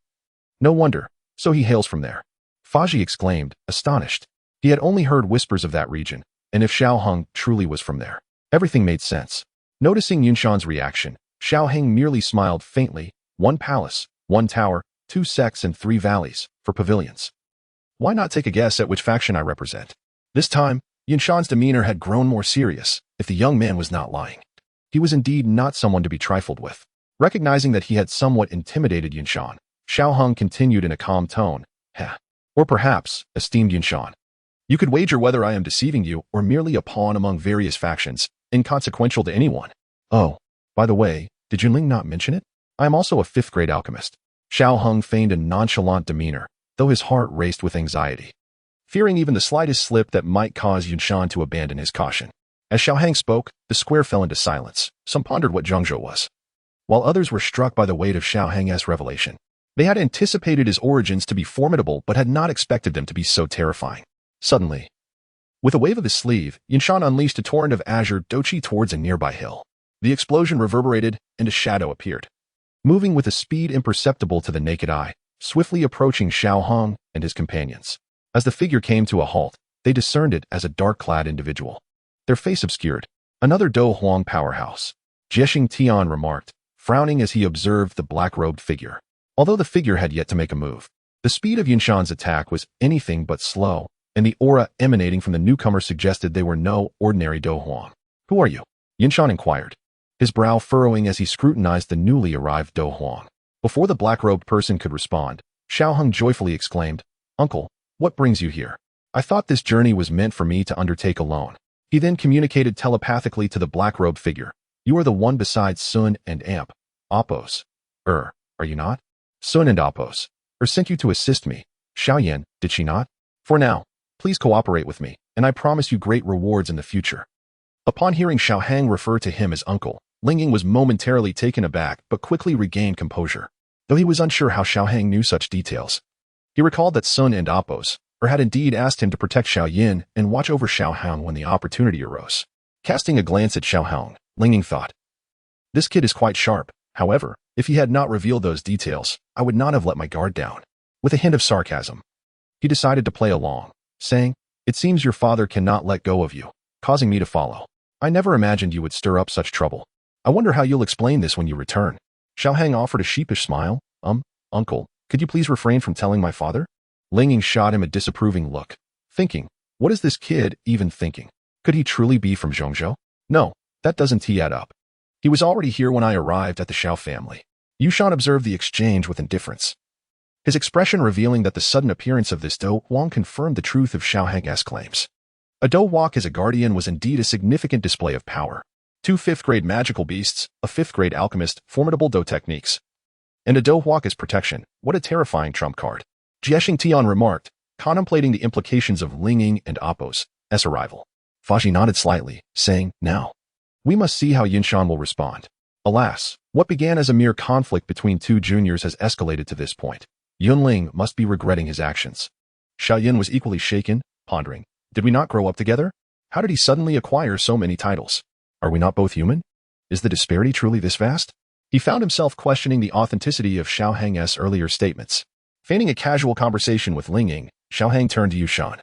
No wonder. So he hails from there. Faji exclaimed, astonished. He had only heard whispers of that region, and if Xiao Hong truly was from there, everything made sense. Noticing Yunshan's reaction, Xiao Heng merely smiled faintly. 1 palace, 1 tower, 2 sects and 3 valleys, for pavilions. Why not take a guess at which faction I represent? This time, Yunshan's demeanor had grown more serious, if the young man was not lying. He was indeed not someone to be trifled with. Recognizing that he had somewhat intimidated Yunshan, Xiao Hong continued in a calm tone. Heh. Or perhaps, esteemed Yunshan, you could wager whether I am deceiving you or merely a pawn among various factions, inconsequential to anyone. Oh, by the way, did Yunling not mention it? I am also a 5th grade alchemist. Xiao Hung feigned a nonchalant demeanor, though his heart raced with anxiety, fearing even the slightest slip that might cause Yunshan to abandon his caution. As Xiao Hang spoke, the square fell into silence. Some pondered what Zhengzhou was, while others were struck by the weight of Xiao Hang's revelation. They had anticipated his origins to be formidable but had not expected them to be so terrifying. Suddenly, with a wave of his sleeve, Yunshan unleashed a torrent of azure Dou Qi towards a nearby hill. The explosion reverberated, and a shadow appeared, moving with a speed imperceptible to the naked eye, swiftly approaching Xiao Hong and his companions. As the figure came to a halt, they discerned it as a dark-clad individual, their face obscured. Another Dou Huang powerhouse, Jiexing Tian remarked, frowning as he observed the black-robed figure. Although the figure had yet to make a move, the speed of Yunshan's attack was anything but slow, and the aura emanating from the newcomer suggested they were no ordinary Dou Huang. "Who are you?" Yunshan inquired, his brow furrowing as he scrutinized the newly arrived Dou Huang. Before the black-robed person could respond, Xiao Hung joyfully exclaimed, "Uncle, what brings you here? I thought this journey was meant for me to undertake alone." He then communicated telepathically to the black-robed figure, "You are the one besides Sun and Amp, Oppos. Are you not? Sun and Oppos, sent you to assist me. Xiaoyan, did she not? For now, please cooperate with me, and I promise you great rewards in the future." Upon hearing Xiao Hang refer to him as uncle, Lingying was momentarily taken aback but quickly regained composure, though he was unsure how Xiao Hang knew such details. He recalled that Sun and Oppos, had indeed asked him to protect Xiao Yin and watch over Xiao Hang when the opportunity arose. Casting a glance at Xiao Hang, Lingying thought, "This kid is quite sharp. However, if he had not revealed those details, I would not have let my guard down." With a hint of sarcasm, he decided to play along, saying, "It seems your father cannot let go of you, causing me to follow. I never imagined you would stir up such trouble. I wonder how you'll explain this when you return." Xiao Hang offered a sheepish smile. Uncle, could you please refrain from telling my father?" Lingying shot him a disapproving look, thinking, what is this kid even thinking? Could he truly be from Zhengzhou? No, that doesn't add up. He was already here when I arrived at the Xiao family. Yushan observed the exchange with indifference, his expression revealing that the sudden appearance of this Dou Huang confirmed the truth of Xiao Hang's claims. A Dou Huang as a guardian was indeed a significant display of power. 2 5th-grade magical beasts, a 5th-grade alchemist, formidable Dou techniques, and a Dou Huang as protection. What a terrifying trump card. Jiexing Tian remarked, contemplating the implications of Lingying and Oppos' arrival. Faji nodded slightly, saying, "Now, we must see how Yunshan will respond." Alas, what began as a mere conflict between two juniors has escalated to this point. Yunling must be regretting his actions. Xiaoyan was equally shaken, pondering, did we not grow up together? How did he suddenly acquire so many titles? Are we not both human? Is the disparity truly this vast? He found himself questioning the authenticity of Xiao Hang's earlier statements. Feigning a casual conversation with Lingying, Xiao Hang turned to Yushan.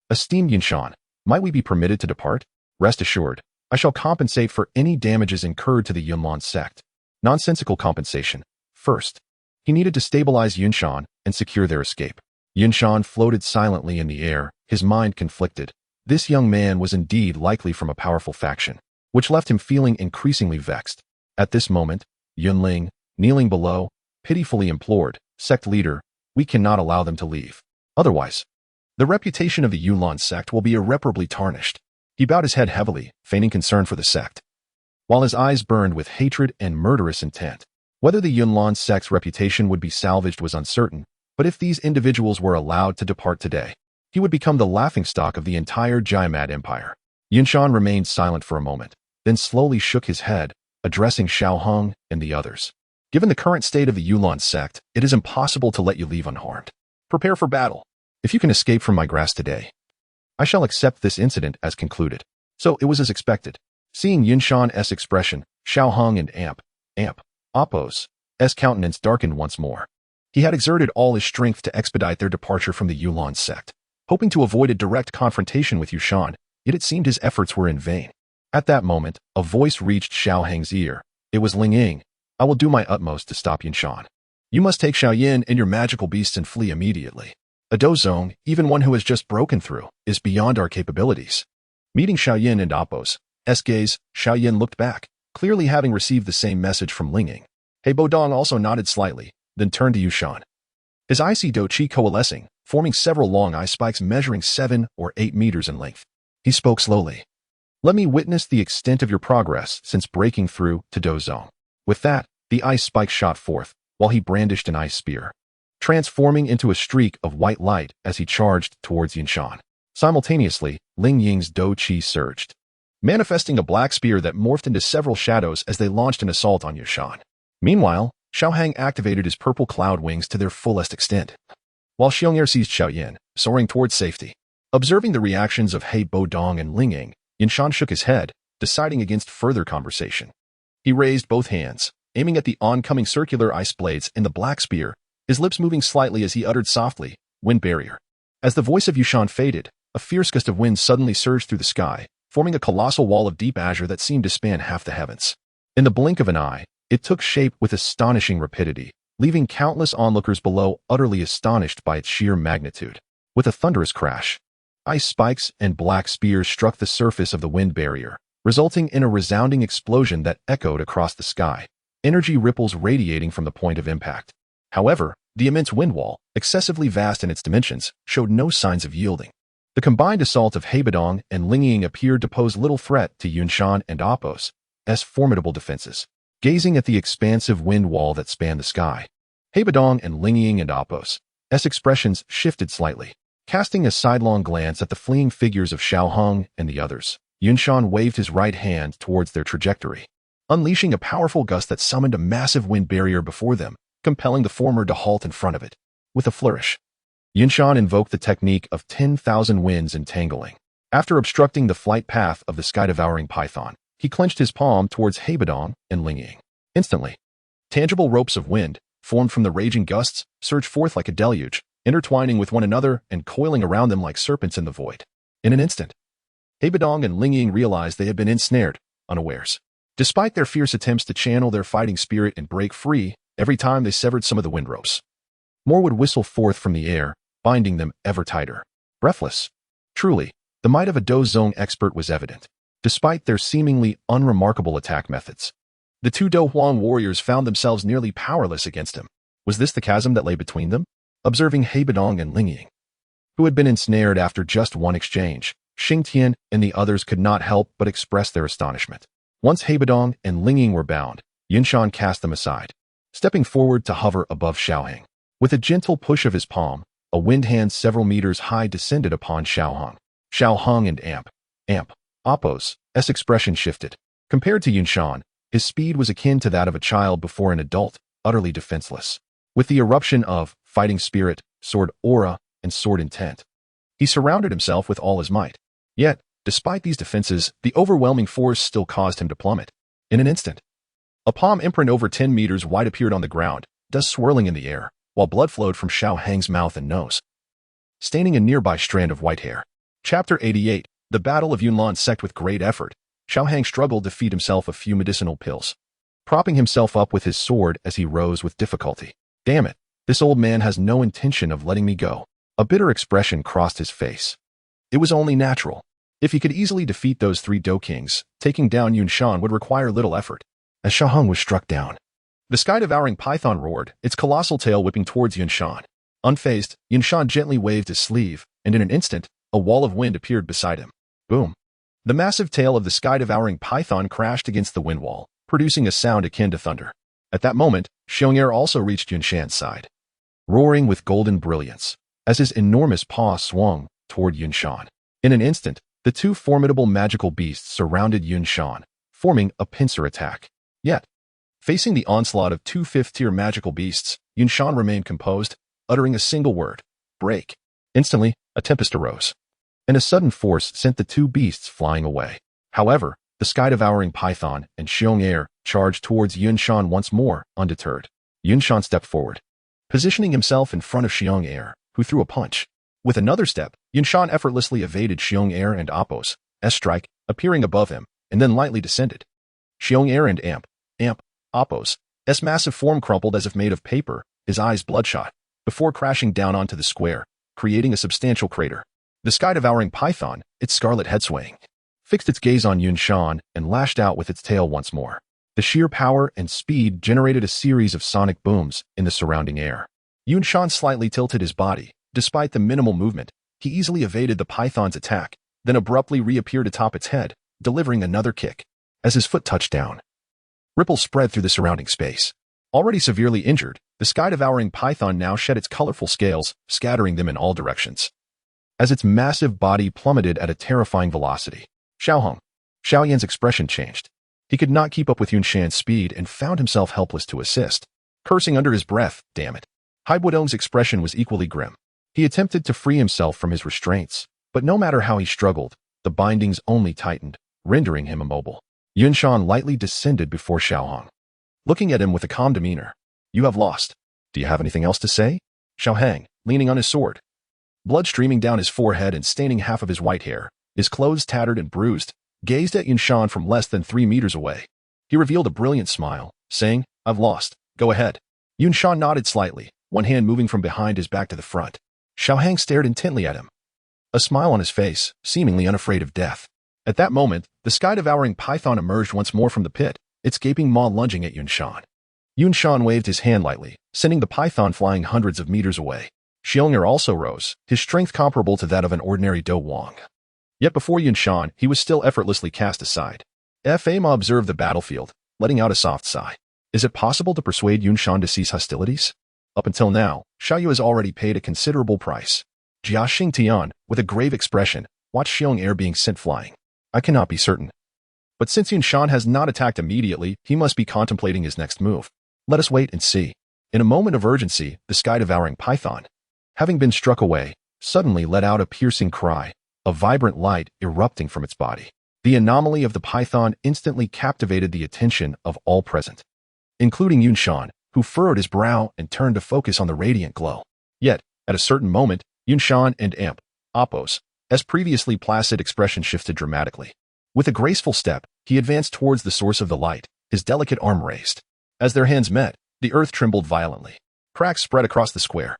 "Esteemed Yunshan, might we be permitted to depart? Rest assured, I shall compensate for any damages incurred to the Yunlan sect." Nonsensical compensation. First, he needed to stabilize Yunshan and secure their escape. Yunshan floated silently in the air, his mind conflicted. This young man was indeed likely from a powerful faction, which left him feeling increasingly vexed. At this moment, Yunling, kneeling below, pitifully implored, "Sect leader, we cannot allow them to leave. Otherwise, the reputation of the Yunlan sect will be irreparably tarnished." He bowed his head heavily, feigning concern for the sect, while his eyes burned with hatred and murderous intent. Whether the Yunlan sect's reputation would be salvaged was uncertain, but if these individuals were allowed to depart today, he would become the laughingstock of the entire Jiamad Empire. Yunshan remained silent for a moment, then slowly shook his head, addressing Xiao Hong and the others. "Given the current state of the Yunlan sect, it is impossible to let you leave unharmed. Prepare for battle. If you can escape from my grasp today, I shall accept this incident as concluded." So it was as expected. Seeing Yunshan's expression, Xiao Hong and Oppos' countenance darkened once more. He had exerted all his strength to expedite their departure from the Yunlan sect, hoping to avoid a direct confrontation with Yushan, yet it seemed his efforts were in vain. At that moment, a voice reached Xiao Hang's ear. It was Lingying. "I will do my utmost to stop Yunshan. You must take Xiaoyan and your magical beasts and flee immediately. A Dozong, even one who has just broken through, is beyond our capabilities." Meeting Xiaoyan and Oppos' gaze, Xiaoyan looked back, clearly having received the same message from Lingying. Bodong also nodded slightly, then turned to Yushan. His icy Dou Qi coalescing, forming several long eye spikes measuring 7 or 8 meters in length. He spoke slowly. "Let me witness the extent of your progress since breaking through to Dozong." With that, the ice spike shot forth, while he brandished an ice spear, transforming into a streak of white light as he charged towards Yunshan. Simultaneously, Ling Ying's Dou Qi surged, manifesting a black spear that morphed into several shadows as they launched an assault on Yunshan. Meanwhile, Xiaohang activated his purple cloud wings to their fullest extent, while Xiong'er seized Xiaoyan, soaring towards safety. Observing the reactions of He Bodong and Ling Ying, Yunshan shook his head, deciding against further conversation. He raised both hands, aiming at the oncoming circular ice blades in the black spear, his lips moving slightly as he uttered softly, "Wind barrier." As the voice of Yunshan faded, a fierce gust of wind suddenly surged through the sky, forming a colossal wall of deep azure that seemed to span half the heavens. In the blink of an eye, it took shape with astonishing rapidity, leaving countless onlookers below utterly astonished by its sheer magnitude. With a thunderous crash, ice spikes and black spears struck the surface of the wind barrier, resulting in a resounding explosion that echoed across the sky, energy ripples radiating from the point of impact. However, the immense wind wall, excessively vast in its dimensions, showed no signs of yielding. The combined assault of Hebadong and Ling Ying appeared to pose little threat to Yunshan and Apos' formidable defenses. Gazing at the expansive wind wall that spanned the sky, Hebadong and Ling Ying and Apos' expressions shifted slightly. Casting a sidelong glance at the fleeing figures of Xiaohang and the others, Yunshan waved his right hand towards their trajectory, unleashing a powerful gust that summoned a massive wind barrier before them, compelling the former to halt in front of it. With a flourish, Yunshan invoked the technique of 10,000 winds entangling. After obstructing the flight path of the sky-devouring python, he clenched his palm towards Hebadong and Ling Ying. Instantly, tangible ropes of wind, formed from the raging gusts, surged forth like a deluge, intertwining with one another and coiling around them like serpents in the void. In an instant, Hebadong and Ling Ying realized they had been ensnared, unawares. Despite their fierce attempts to channel their fighting spirit and break free, every time they severed some of the wind ropes, more would whistle forth from the air, binding them ever tighter. Breathless. Truly, the might of a Dou Zong expert was evident. Despite their seemingly unremarkable attack methods, the two Dou Huang warriors found themselves nearly powerless against him. Was this the chasm that lay between them? Observing Hebadong and Ling Ying, who had been ensnared after just one exchange, Xingtian and the others could not help but express their astonishment. Once Hebadong and Ling Ying were bound, Yunshan cast them aside, stepping forward to hover above Xiaohang. With a gentle push of his palm, a wind hand several meters high descended upon Xiaohang. Xiaohang and Apos' expression shifted. Compared to Yunshan, his speed was akin to that of a child before an adult, utterly defenseless. With the eruption of fighting spirit, sword aura, and sword intent, he surrounded himself with all his might. Yet, despite these defenses, the overwhelming force still caused him to plummet. In an instant, a palm imprint over 10 meters wide appeared on the ground, dust swirling in the air, while blood flowed from Xiaohang's mouth and nose, staining a nearby strand of white hair. Chapter 88, The Battle of Yunlan Sect. With great effort, Xiaohang struggled to feed himself a few medicinal pills, propping himself up with his sword as he rose with difficulty. Damn it, this old man has no intention of letting me go. A bitter expression crossed his face. It was only natural. If he could easily defeat those three Dou Kings, taking down Yunshan would require little effort. As Xiaohang was struck down, the sky-devouring python roared, its colossal tail whipping towards Yunshan. Unfazed, Yunshan gently waved his sleeve, and in an instant, a wall of wind appeared beside him. Boom. The massive tail of the sky-devouring python crashed against the wind wall, producing a sound akin to thunder. At that moment, Xiong'er also reached Yunshan's side, roaring with golden brilliance, as his enormous paw swung toward Yunshan. In an instant, the two formidable magical beasts surrounded Yunshan, forming a pincer attack. Yet, facing the onslaught of two fifth-tier magical beasts, Yunshan remained composed, uttering a single word, break. Instantly, a tempest arose, and a sudden force sent the two beasts flying away. However, the sky-devouring python and Xiong'er charged towards Yunshan once more, undeterred. Yunshan stepped forward, positioning himself in front of Xiong'er, who threw a punch. With another step, Yunshan effortlessly evaded Xiong'er and Apos' strike, appearing above him, and then lightly descended. Xiong'er and Apos' massive form crumpled as if made of paper, his eyes bloodshot, before crashing down onto the square, creating a substantial crater. The sky-devouring python, its scarlet head swaying, fixed its gaze on Yunshan and lashed out with its tail once more. The sheer power and speed generated a series of sonic booms in the surrounding air. Yunshan slightly tilted his body. Despite the minimal movement, he easily evaded the python's attack, then abruptly reappeared atop its head, delivering another kick. As his foot touched down, ripples spread through the surrounding space. Already severely injured, the The sky-devouring python now shed its colorful scales, scattering them in all directions. As its massive body plummeted at a terrifying velocity, Xiao Yan's expression changed. He could not keep up with Yun Shan's speed and found himself helpless to assist. Cursing under his breath, damn it. Hai Buodong's expression was equally grim. He attempted to free himself from his restraints, but no matter how he struggled, the bindings only tightened, rendering him immobile. Yun Shan lightly descended before Xiao, looking at him with a calm demeanor. You have lost. Do you have anything else to say? Xiao, leaning on his sword, blood streaming down his forehead and staining half of his white hair, his clothes tattered and bruised, gazed at Yun Shan from less than 3 meters away. He revealed a brilliant smile, saying, I've lost. Go ahead. Yun Shan nodded slightly, one hand moving from behind his back to the front. Xiao stared intently at him, a smile on his face, seemingly unafraid of death. At that moment, the sky-devouring python emerged once more from the pit, its gaping maw lunging at Yun Shan. Yun Shan waved his hand lightly, sending the python flying hundreds of meters away. Xiong'er also rose, his strength comparable to that of an ordinary Do Wang. Yet before Yun Shan, he was still effortlessly cast aside. Fa Ma observed the battlefield, letting out a soft sigh. Is it possible to persuade Yun Shan to cease hostilities? Up until now, Xiaoyu has already paid a considerable price. Jiaxing Tian, with a grave expression, watched Xiong'er being sent flying. I cannot be certain. But since Yun Shan has not attacked immediately, he must be contemplating his next move. Let us wait and see. In a moment of urgency, the sky-devouring python, having been struck away, suddenly let out a piercing cry, a vibrant light erupting from its body. The anomaly of the python instantly captivated the attention of all present, including Yun Shan, who furrowed his brow and turned to focus on the radiant glow. Yet, at a certain moment, Yun Shan and Appo's, as previously placid expression shifted dramatically. With a graceful step, he advanced towards the source of the light, his delicate arm raised. As their hands met, the earth trembled violently. Cracks spread across the square,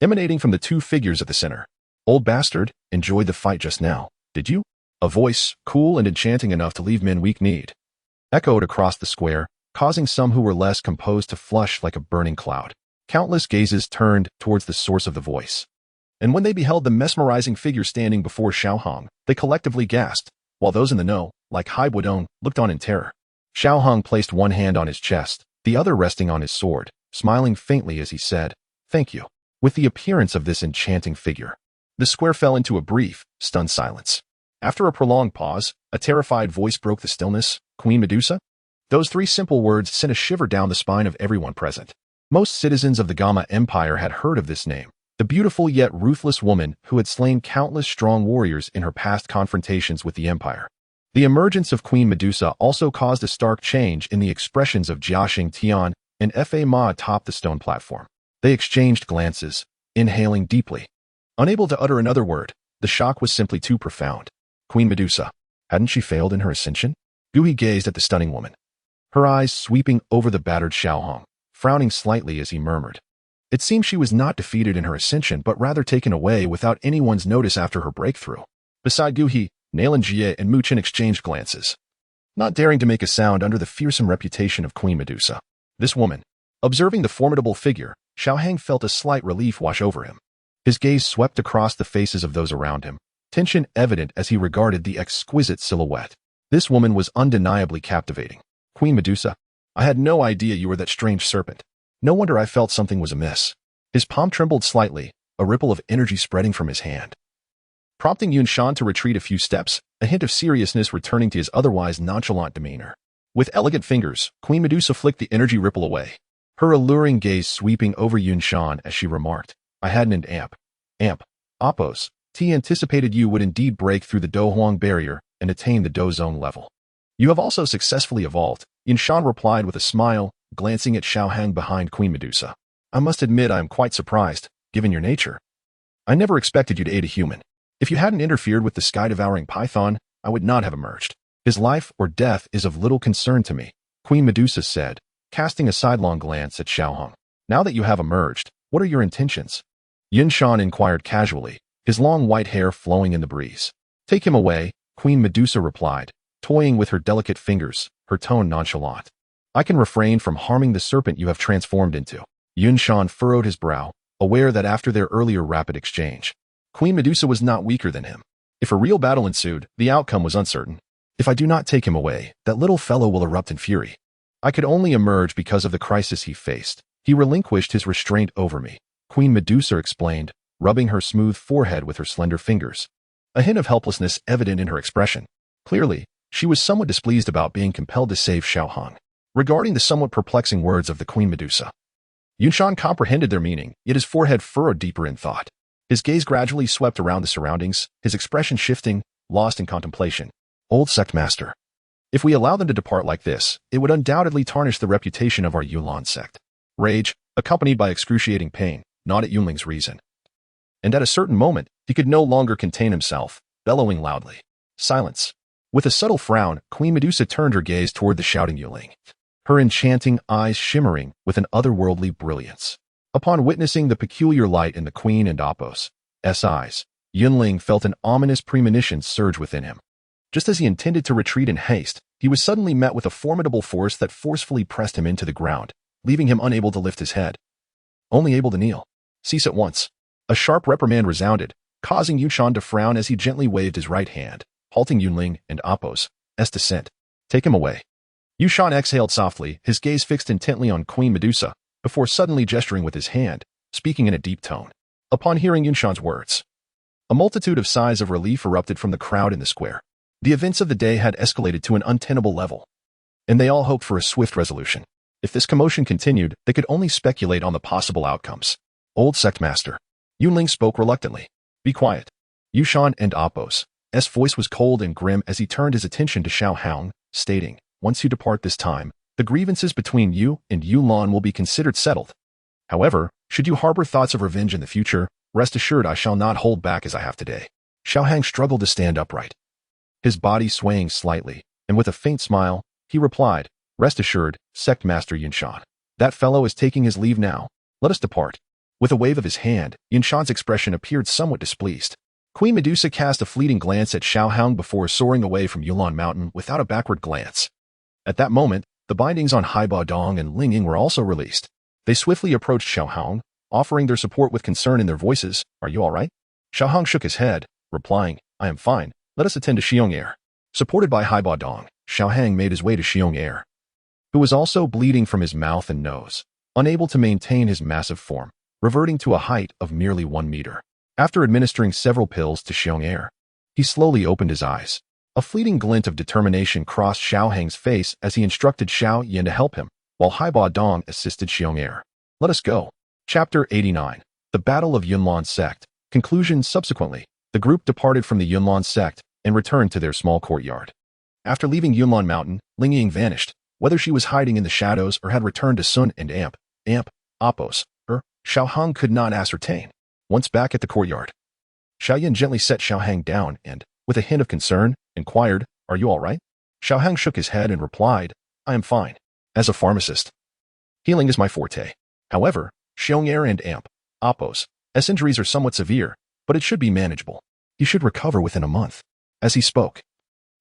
emanating from the two figures at the center. Old bastard, enjoyed the fight just now, did you? A voice, cool and enchanting enough to leave men weak-kneed, echoed across the square, causing some who were less composed to flush like a burning cloud. Countless gazes turned towards the source of the voice. And when they beheld the mesmerizing figure standing before Xiao, they collectively gasped, while those in the know, like Hai Buodong, looked on in terror. Xiao placed one hand on his chest, the other resting on his sword, smiling faintly as he said, Thank you. With the appearance of this enchanting figure, the square fell into a brief, stunned silence. After a prolonged pause, a terrified voice broke the stillness, Queen Medusa? Those 3 simple words sent a shiver down the spine of everyone present. Most citizens of the Gama Empire had heard of this name, the beautiful yet ruthless woman who had slain countless strong warriors in her past confrontations with the Empire. The emergence of Queen Medusa also caused a stark change in the expressions of Jiaxing Tian and Fa Ma atop the stone platform. They exchanged glances, inhaling deeply. Unable to utter another word, the shock was simply too profound. Queen Medusa, hadn't she failed in her ascension? Dou Qi gazed at the stunning woman, her eyes sweeping over the battered Xiao, frowning slightly as he murmured. It seemed she was not defeated in her ascension but rather taken away without anyone's notice after her breakthrough. Beside Dou Qi, Nailan Jie and Mu Chen exchanged glances, not daring to make a sound under the fearsome reputation of Queen Medusa. This woman, observing the formidable figure, Xiao felt a slight relief wash over him. His gaze swept across the faces of those around him, tension evident as he regarded the exquisite silhouette. This woman was undeniably captivating. Queen Medusa, I had no idea you were that strange serpent. No wonder I felt something was amiss. His palm trembled slightly, a ripple of energy spreading from his hand, prompting Yun Shan to retreat a few steps, a hint of seriousness returning to his otherwise nonchalant demeanor. With elegant fingers, Queen Medusa flicked the energy ripple away, her alluring gaze sweeping over Yun Shan as she remarked, I had an Appo's. T anticipated you would indeed break through the Do Huang barrier and attain the Do Zone level. You have also successfully evolved, Yun Shan replied with a smile, glancing at Xiao behind Queen Medusa. I must admit I am quite surprised, given your nature. I never expected you to aid a human. If you hadn't interfered with the sky-devouring python, I would not have emerged. His life or death is of little concern to me, Queen Medusa said, casting a sidelong glance at Xiao. Now that you have emerged, what are your intentions? Yun Shan inquired casually, his long white hair flowing in the breeze. Take him away, Queen Medusa replied, toying with her delicate fingers, her tone nonchalant. I can refrain from harming the serpent you have transformed into. Yun Shan furrowed his brow, aware that after their earlier rapid exchange, Queen Medusa was not weaker than him. If a real battle ensued, the outcome was uncertain. If I do not take him away, that little fellow will erupt in fury. I could only emerge because of the crisis he faced, He relinquished his restraint over me, Queen Medusa explained, rubbing her smooth forehead with her slender fingers. A hint of helplessness evident in her expression. Clearly, she was somewhat displeased about being compelled to save Xiaohang. Regarding the somewhat perplexing words of the Queen Medusa, Yunshan comprehended their meaning, yet his forehead furrowed deeper in thought. His gaze gradually swept around the surroundings, his expression shifting, lost in contemplation. Old sect master. If we allow them to depart like this, it would undoubtedly tarnish the reputation of our Yulan sect. Rage, accompanied by excruciating pain, gnawed at Yunling's reason. And at a certain moment, he could no longer contain himself, bellowing loudly. Silence. With a subtle frown, Queen Medusa turned her gaze toward the shouting Yuling, her enchanting eyes shimmering with an otherworldly brilliance. Upon witnessing the peculiar light in the Queen and Apos' eyes, Yunling felt an ominous premonition surge within him. Just as he intended to retreat in haste, he was suddenly met with a formidable force that forcefully pressed him into the ground, leaving him unable to lift his head. Only able to kneel. Cease at once. A sharp reprimand resounded, causing Yunshan to frown as he gently waved his right hand, halting Yunling and Apos' descent. Take him away. Yunshan exhaled softly, his gaze fixed intently on Queen Medusa, before suddenly gesturing with his hand, speaking in a deep tone. Upon hearing Yunshan's words, a multitude of sighs of relief erupted from the crowd in the square. The events of the day had escalated to an untenable level, and they all hoped for a swift resolution. If this commotion continued, they could only speculate on the possible outcomes. Old sect master. Yunling spoke reluctantly. Be quiet. Yunshan and Apos' voice was cold and grim as he turned his attention to Xiaohang, stating, once you depart this time, the grievances between you and Yulan will be considered settled. However, should you harbor thoughts of revenge in the future, rest assured I shall not hold back as I have today. Xiaohang struggled to stand upright, his body swaying slightly, and with a faint smile, he replied, rest assured, sect master Yunshan. That fellow is taking his leave now. Let us depart. With a wave of his hand, Yunshan's expression appeared somewhat displeased. Queen Medusa cast a fleeting glance at Xiaohang before soaring away from Yulan Mountain without a backward glance. At that moment, the bindings on Haiba Dong and Lingying were also released. They swiftly approached Xiaohang, offering their support with concern in their voices. Are you all right? Xiaohang shook his head, replying, I am fine. Let us attend to Xiong'er. Supported by Haiba Dong, Xiaohang made his way to Xiong'er, who was also bleeding from his mouth and nose, unable to maintain his massive form, reverting to a height of merely 1 meter. After administering several pills to Xiong'er, he slowly opened his eyes. A fleeting glint of determination crossed Xiaohang's face as he instructed Xiao Yan to help him, while Haiba Dong assisted Xiong'er. Let us go. Chapter 89. The Battle of Yunlan Sect. Conclusion. Subsequently, the group departed from the Yunlan sect and returned to their small courtyard. After leaving Yunlan Mountain, Lingying vanished, whether she was hiding in the shadows or had returned to Sun and Apos, Xiaohang could not ascertain. Once back at the courtyard, Xiaoyan gently set Xiaohang down and, with a hint of concern, inquired, Are you all right? Xiaohang shook his head and replied, I am fine. As a pharmacist, healing is my forte. However, Xiong'er and Apos' injuries are somewhat severe, but it should be manageable. He should recover within a month. As he spoke,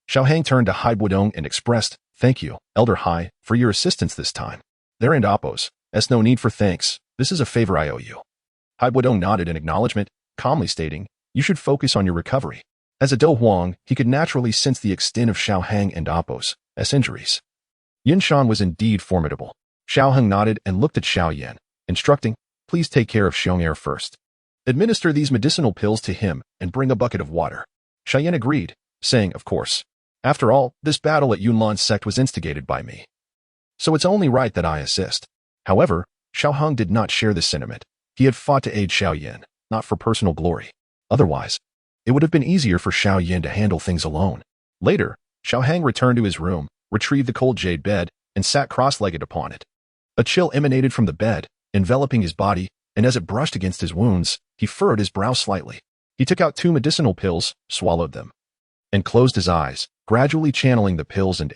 Xiaohang turned to Haiba Dong and expressed, Thank you, Elder Hai, for your assistance this time. There and Apos, no need for thanks. This is a favor I owe you. Haiba Dong nodded in acknowledgement, calmly stating, You should focus on your recovery. As a Dou Huang, he could naturally sense the extent of Xiaohang and Apos' injuries. Yunshan was indeed formidable. Xiaohang nodded and looked at Xiao Yan, instructing, Please take care of Xiong'er first. Administer these medicinal pills to him and bring a bucket of water. Xiaoyan agreed, saying, Of course. After all, this battle at Yunlan sect was instigated by me, so it's only right that I assist. However, Xiaohang did not share this sentiment. He had fought to aid Xiaoyan, not for personal glory. Otherwise, it would have been easier for Xiaoyan to handle things alone. Later, Xiaohang returned to his room, retrieved the cold jade bed, and sat cross-legged upon it. A chill emanated from the bed, enveloping his body, and as it brushed against his wounds, he furrowed his brow slightly. He took out 2 medicinal pills, swallowed them, and closed his eyes, gradually channeling the pills and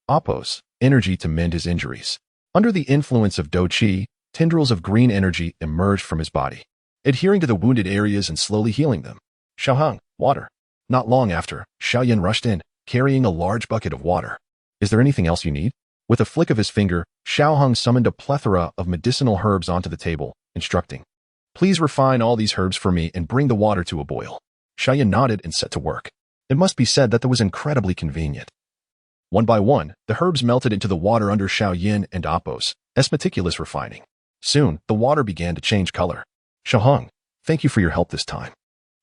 Apos' energy to mend his injuries. Under the influence of Dou Qi, tendrils of green energy emerged from his body, adhering to the wounded areas and slowly healing them. Xiaohang, water. Not long after, Xiaoyan rushed in, carrying a large bucket of water. Is there anything else you need? With a flick of his finger, Xiaohang summoned a plethora of medicinal herbs onto the table, instructing, Please refine all these herbs for me and bring the water to a boil. Xiaoyan nodded and set to work. It must be said that was incredibly convenient. One by one, the herbs melted into the water under Xiaoyan and Apos' as meticulous refining. Soon, the water began to change color. Xiaoheng, thank you for your help this time.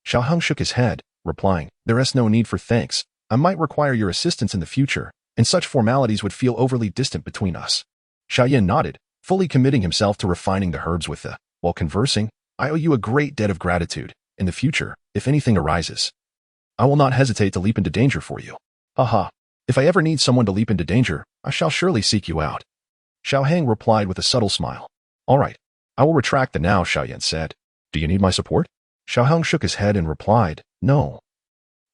Xiaoheng shook his head, replying, there is no need for thanks. I might require your assistance in the future, and such formalities would feel overly distant between us. Xiaoyan nodded, fully committing himself to refining the herbs with the, while conversing, I owe you a great debt of gratitude. In the future, if anything arises, I will not hesitate to leap into danger for you. Haha. If I ever need someone to leap into danger, I shall surely seek you out. Xiaoheng replied with a subtle smile. All right. I will retract the now, Xiaoyan said. Do you need my support? Xiaoheng shook his head and replied, no.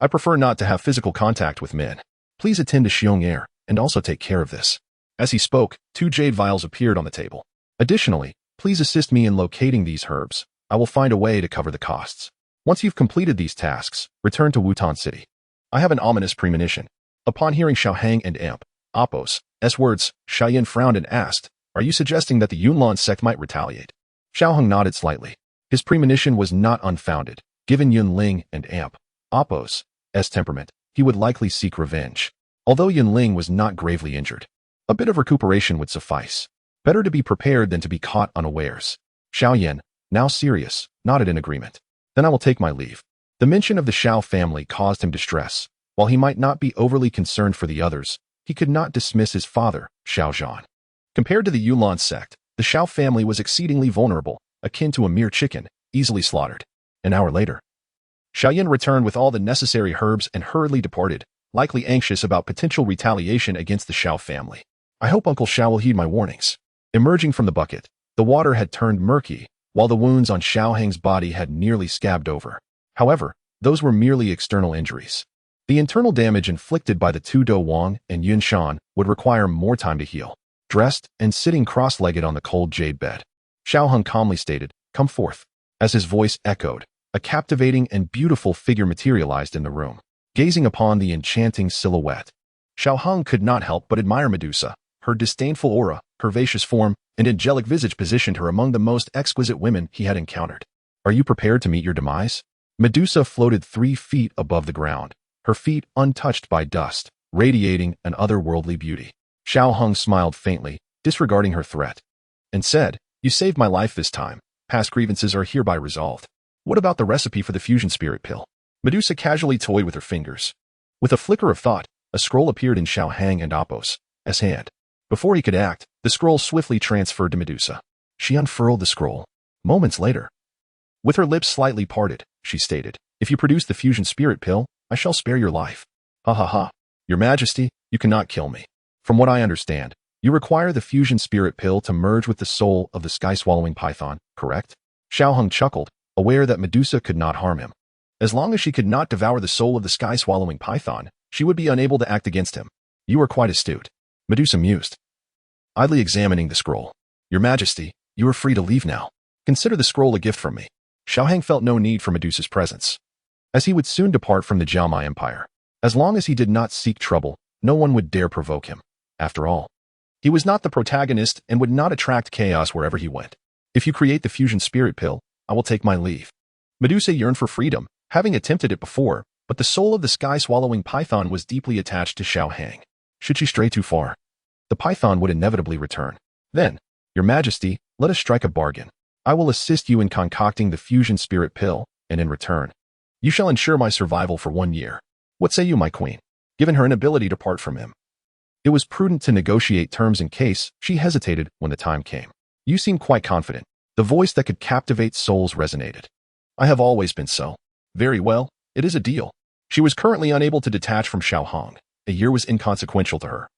I prefer not to have physical contact with men. Please attend to Xiong'er, and also take care of this. As he spoke, 2 jade vials appeared on the table. Additionally, please assist me in locating these herbs. I will find a way to cover the costs. Once you've completed these tasks, return to Wutan City. I have an ominous premonition. Upon hearing Xiaoheng and Amp, Appos, words, Xiaoyan frowned and asked, are you suggesting that the Yunlan sect might retaliate? Xiaoheng nodded slightly. His premonition was not unfounded. Given Yunling and Amp, Appos' temperament, he would likely seek revenge. Although Yunling was not gravely injured, a bit of recuperation would suffice. Better to be prepared than to be caught unawares. Xiaoyan, now serious, nodded in agreement. Then I will take my leave. The mention of the Xiao family caused him distress. While he might not be overly concerned for the others, he could not dismiss his father, Xiao Zhan. Compared to the Yunlan sect, the Xiao family was exceedingly vulnerable, akin to a mere chicken, easily slaughtered. An hour later, Xiaoyan returned with all the necessary herbs and hurriedly departed, likely anxious about potential retaliation against the Xiao family. I hope Uncle Xiao will heed my warnings. Emerging from the bucket, the water had turned murky, while the wounds on Xiaoheng's body had nearly scabbed over. However, those were merely external injuries. The internal damage inflicted by the 2 Do Wang and Yun Shan would require more time to heal. Dressed and sitting cross-legged on the cold jade bed, Xiaoheng calmly stated, come forth. As his voice echoed, a captivating and beautiful figure materialized in the room. Gazing upon the enchanting silhouette, Xiaoheng could not help but admire Medusa. Her disdainful aura, curvaceous form, and angelic visage positioned her among the most exquisite women he had encountered. Are you prepared to meet your demise? Medusa floated 3 feet above the ground, her feet untouched by dust, radiating an otherworldly beauty. Xiaoheng smiled faintly, disregarding her threat, and said, you saved my life this time. Past grievances are hereby resolved. What about the recipe for the fusion spirit pill? Medusa casually toyed with her fingers. With a flicker of thought, a scroll appeared in Xiaoheng and Appos' hand. Before he could act, the scroll swiftly transferred to Medusa. She unfurled the scroll. Moments later, with her lips slightly parted, she stated, if you produce the fusion spirit pill, I shall spare your life. Ha ha ha. Your Majesty, you cannot kill me. From what I understand, you require the fusion spirit pill to merge with the soul of the sky-swallowing python, correct? Xiaoheng chuckled, aware that Medusa could not harm him. As long as she could not devour the soul of the sky-swallowing python, she would be unable to act against him. You are quite astute. Medusa mused, idly examining the scroll. Your Majesty, you are free to leave now. Consider the scroll a gift from me. Xiaoheng felt no need for Medusa's presence, as he would soon depart from the Jiaomai Empire. As long as he did not seek trouble, no one would dare provoke him. After all, he was not the protagonist and would not attract chaos wherever he went. If you create the fusion spirit pill, I will take my leave. Medusa yearned for freedom, having attempted it before, but the soul of the sky-swallowing python was deeply attached to Xiaoheng. Should she stray too far, the python would inevitably return. Then, Your Majesty, let us strike a bargain. I will assist you in concocting the fusion spirit pill, and in return, you shall ensure my survival for 1 year. What say you, my queen? Given her inability to part from him, it was prudent to negotiate terms in case she hesitated when the time came. You seem quite confident. The voice that could captivate souls resonated. I have always been so. Very well, it is a deal. She was currently unable to detach from Xiaoheng. A year was inconsequential to her.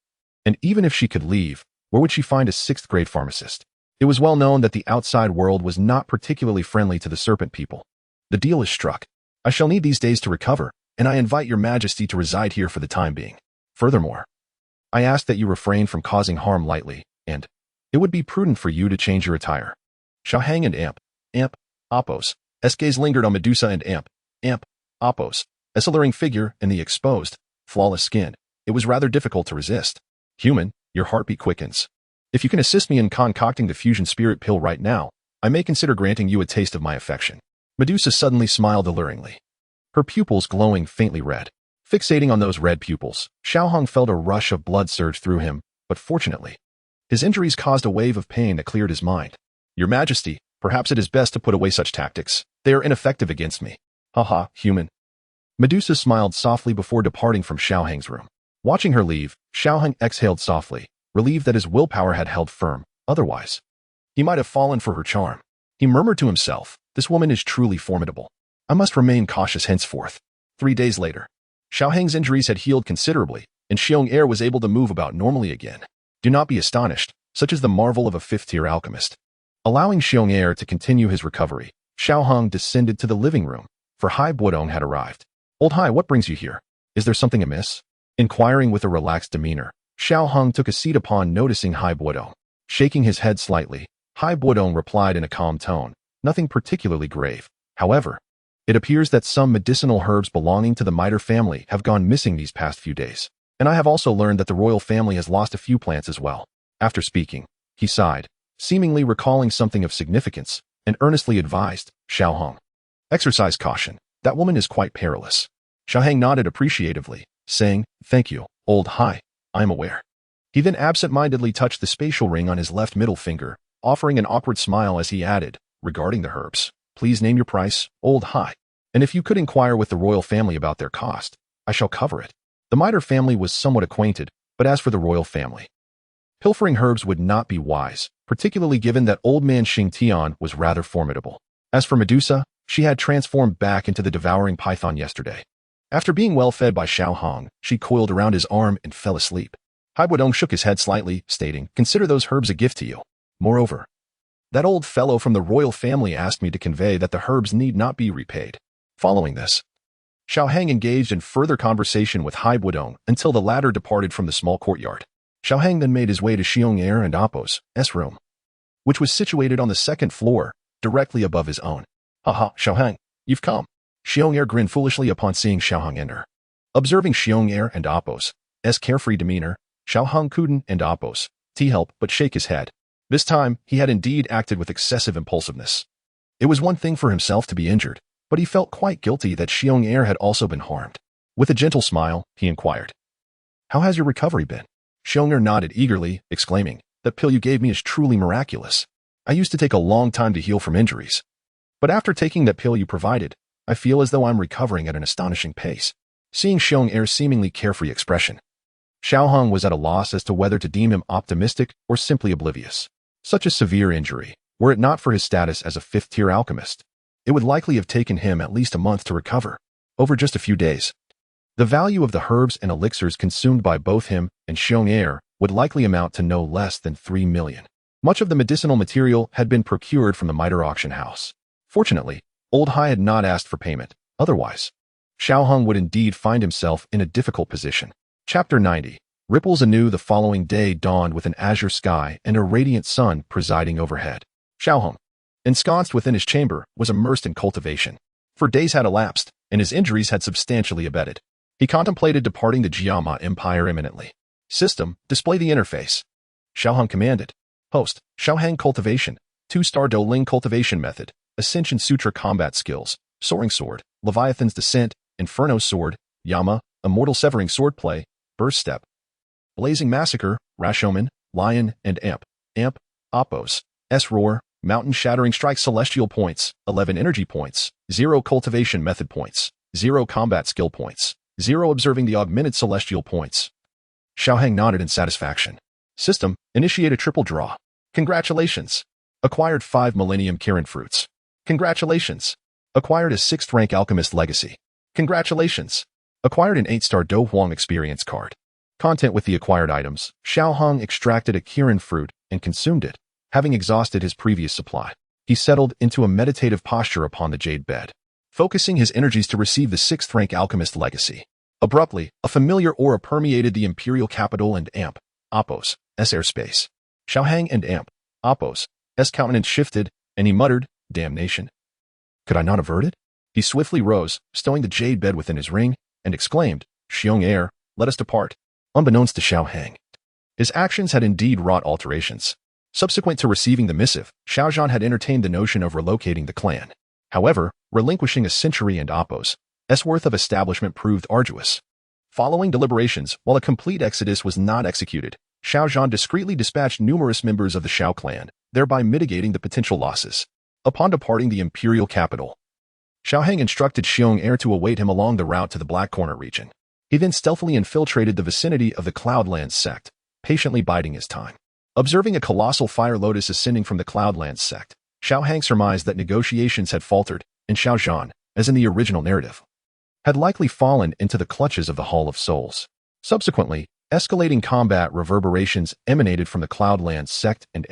And even if she could leave, where would she find a 6th-grade pharmacist? It was well known that the outside world was not particularly friendly to the serpent people. The deal is struck. I shall need these days to recover, and I invite Your Majesty to reside here for the time being. Furthermore, I ask that you refrain from causing harm lightly, and it would be prudent for you to change your attire. Xiaoheng and Appos' gaze lingered on Medusa and Appos' alluring figure and the exposed, flawless skin. It was rather difficult to resist. Human, your heartbeat quickens. If you can assist me in concocting the fusion spirit pill right now, I may consider granting you a taste of my affection. Medusa suddenly smiled alluringly, her pupils glowing faintly red. Fixating on those red pupils, Xiaoheng felt a rush of blood surge through him, but fortunately, His injuries caused a wave of pain that cleared his mind. Your Majesty, perhaps it is best to put away such tactics. They are ineffective against me. Haha, human. Medusa smiled softly before departing from Xiaohang's room. Watching her leave, Xiaohang exhaled softly, relieved that his willpower had held firm. Otherwise, he might have fallen for her charm. He murmured to himself, this woman is truly formidable. I must remain cautious henceforth. 3 days later, Xiaohang's injuries had healed considerably, and Xiong was able to move about normally again. Do not be astonished, such is the marvel of a fifth-tier alchemist. Allowing Xiong to continue his recovery, Xiaohang descended to the living room, for Hai Buodong had arrived. Old Hai, what brings you here? Is there something amiss? Inquiring with a relaxed demeanor, Xiaohang took a seat upon noticing Hai Buodong. Shaking his head slightly, Hai Buodong replied in a calm tone, nothing particularly grave. However, it appears that some medicinal herbs belonging to the Miter family have gone missing these past few days. And I have also learned that the royal family has lost a few plants as well. After speaking, he sighed, seemingly recalling something of significance, and earnestly advised, Xiaohang, exercise caution. That woman is quite perilous. Xiaohang nodded appreciatively, saying, thank you, old Hai, I am aware. He then absent-mindedly touched the spatial ring on his left middle finger, offering an awkward smile as he added, regarding the herbs, please name your price, old Hai. And if you could inquire with the royal family about their cost, I shall cover it. The Miter family was somewhat acquainted, but as for the royal family, pilfering herbs would not be wise, particularly given that old man Xing Tian was rather formidable. As for Medusa, she had transformed back into the devouring python yesterday. After being well fed by Xiaohang, she coiled around his arm and fell asleep. Hai Buodong shook his head slightly, stating, consider those herbs a gift to you. Moreover, that old fellow from the royal family asked me to convey that the herbs need not be repaid. Following this, Xiaohang engaged in further conversation with Hai Buodong until the latter departed from the small courtyard. Xiaohang then made his way to Xiong and Apo's room, which was situated on the second floor, directly above his own. Haha, Xiaohang, you've come. Xiong grinned foolishly upon seeing Xiaohang enter. Observing Xiong and Apo's carefree demeanor, Xiaohang couldn't and Apo's help but shake his head. This time, he had indeed acted with excessive impulsiveness. It was one thing for himself to be injured, but he felt quite guilty that Xiong had also been harmed. With a gentle smile, he inquired, how has your recovery been? Xiong nodded eagerly, exclaiming, that pill you gave me is truly miraculous. I used to take a long time to heal from injuries. But after taking that pill you provided, I feel as though I'm recovering at an astonishing pace. Seeing Xiong seemingly carefree expression, Xiaohang was at a loss as to whether to deem him optimistic or simply oblivious. Such a severe injury, were it not for his status as a fifth-tier alchemist, it would likely have taken him at least a month to recover, over just a few days. The value of the herbs and elixirs consumed by both him and Xiong would likely amount to no less than 3 million. Much of the medicinal material had been procured from the Miter auction house. Fortunately, old Hai had not asked for payment. Otherwise, Xiaohang would indeed find himself in a difficult position. Chapter 90. Ripples anew. The following day dawned with an azure sky and a radiant sun presiding overhead. Xiaohang, ensconced within his chamber, was immersed in cultivation. For days had elapsed, and his injuries had substantially abated. He contemplated departing the Jiama Empire imminently. System, display the interface. Xiaohang commanded. Host, Xiaohang cultivation, 2-star Douling cultivation method, Ascension Sutra combat skills, Soaring Sword, Leviathan's Descent, Inferno Sword, Yama, Immortal Severing Swordplay, Burst Step, Blazing Massacre, Rashomon, Lion, and Amp, Apos, Roar, Mountain Shattering Strike. Celestial points, 11 energy points, 0 cultivation method points, 0 combat skill points, 0 observing the augmented celestial points. Xiaohang nodded in satisfaction. System, initiate a triple draw. Congratulations. Acquired 5 Millennium Kirin Fruits. Congratulations. Acquired a 6th rank Alchemist Legacy. Congratulations. Acquired an 8-star Do Huang experience card. Content with the acquired items, Xiaohang extracted a Kirin fruit and consumed it. Having exhausted his previous supply, he settled into a meditative posture upon the jade bed, focusing his energies to receive the 6th rank Alchemist Legacy. Abruptly, a familiar aura permeated the imperial capital and Apos' airspace. Xiaohang and Apos' countenance shifted, and he muttered, damnation. Could I not avert it? He swiftly rose, stowing the jade bed within his ring, and exclaimed, Xiong let us depart. Unbeknownst to Xiaohang, his actions had indeed wrought alterations. Subsequent to receiving the missive, Xiaozhan had entertained the notion of relocating the clan. However, relinquishing a century and Apos' worth of establishment proved arduous. Following deliberations, while a complete exodus was not executed, Xiao Zhan discreetly dispatched numerous members of the Xiao clan, thereby mitigating the potential losses. Upon departing the imperial capital, Xiao Heng instructed Xiong Heir to await him along the route to the Black Corner region. He then stealthily infiltrated the vicinity of the Cloudlands sect, patiently biding his time. Observing a colossal fire lotus ascending from the Cloudlands sect, Xiao Heng surmised that negotiations had faltered, and Xiao Zhan, as in the original narrative, had likely fallen into the clutches of the Hall of Souls. Subsequently, escalating combat reverberations emanated from the Cloudlands sect and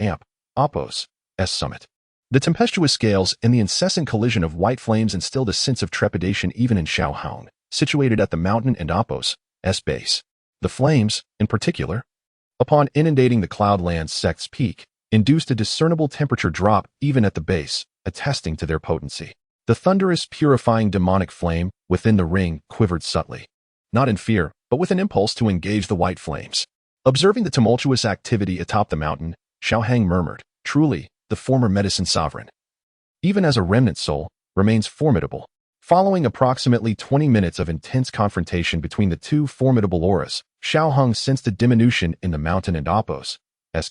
Appos' summit. The tempestuous gales and the incessant collision of white flames instilled a sense of trepidation even in Xiao Hong, situated at the mountain and Appos' base. The flames, in particular, upon inundating the Cloudlands sect's peak, induced a discernible temperature drop even at the base, attesting to their potency. The thunderous, purifying demonic flame within the ring quivered subtly, not in fear, but with an impulse to engage the white flames. Observing the tumultuous activity atop the mountain, Xiao Heng murmured, "Truly, the former medicine sovereign, even as a remnant soul, remains formidable." Following approximately 20 minutes of intense confrontation between the two formidable auras, Xiao Heng sensed a diminution in the mountain and Appos'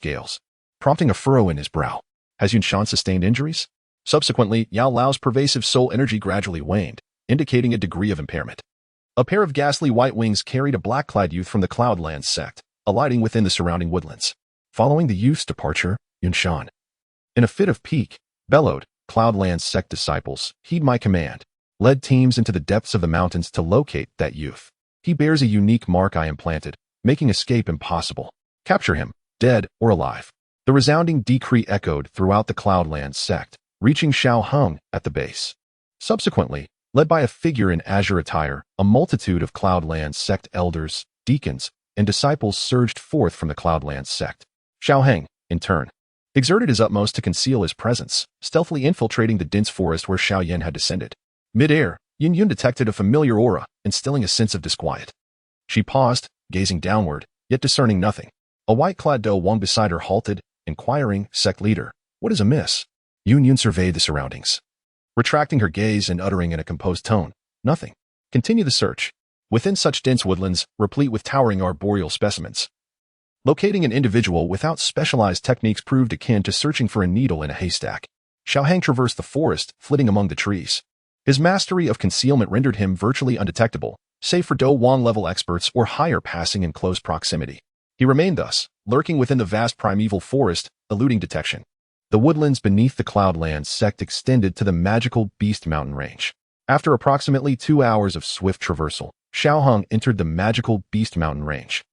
gales, prompting a furrow in his brow. Has Yunshan sustained injuries? Subsequently, Yao Lao's pervasive soul energy gradually waned, indicating a degree of impairment. A pair of ghastly white wings carried a black-clad youth from the Cloudlands sect, alighting within the surrounding woodlands. Following the youth's departure, Yunshan, in a fit of pique, bellowed, "Cloudlands sect disciples, heed my command. Led teams into the depths of the mountains to locate that youth. He bears a unique mark I implanted, making escape impossible. Capture him, dead or alive." The resounding decree echoed throughout the Cloudlands sect, reaching Xiao Heng at the base. Subsequently, led by a figure in azure attire, a multitude of Cloudlands sect elders, deacons, and disciples surged forth from the Cloudlands sect. Xiao Heng, in turn, exerted his utmost to conceal his presence, stealthily infiltrating the dense forest where Xiao Yan had descended. Mid-air, Yin Yun detected a familiar aura, instilling a sense of disquiet. She paused, gazing downward, yet discerning nothing. A white-clad Dou Wang beside her halted, inquiring, "Sect leader, what is amiss?" Yun Yun surveyed the surroundings, retracting her gaze and uttering in a composed tone, "Nothing. Continue the search." Within such dense woodlands, replete with towering arboreal specimens, locating an individual without specialized techniques proved akin to searching for a needle in a haystack. Xiao Heng traversed the forest, flitting among the trees. His mastery of concealment rendered him virtually undetectable, save for Dou Wang-level experts or higher passing in close proximity. He remained thus, lurking within the vast primeval forest, eluding detection. The woodlands beneath the Cloudlands sect extended to the magical Beast Mountain range. After approximately 2 hours of swift traversal, Xiao Heng entered the magical Beast Mountain range,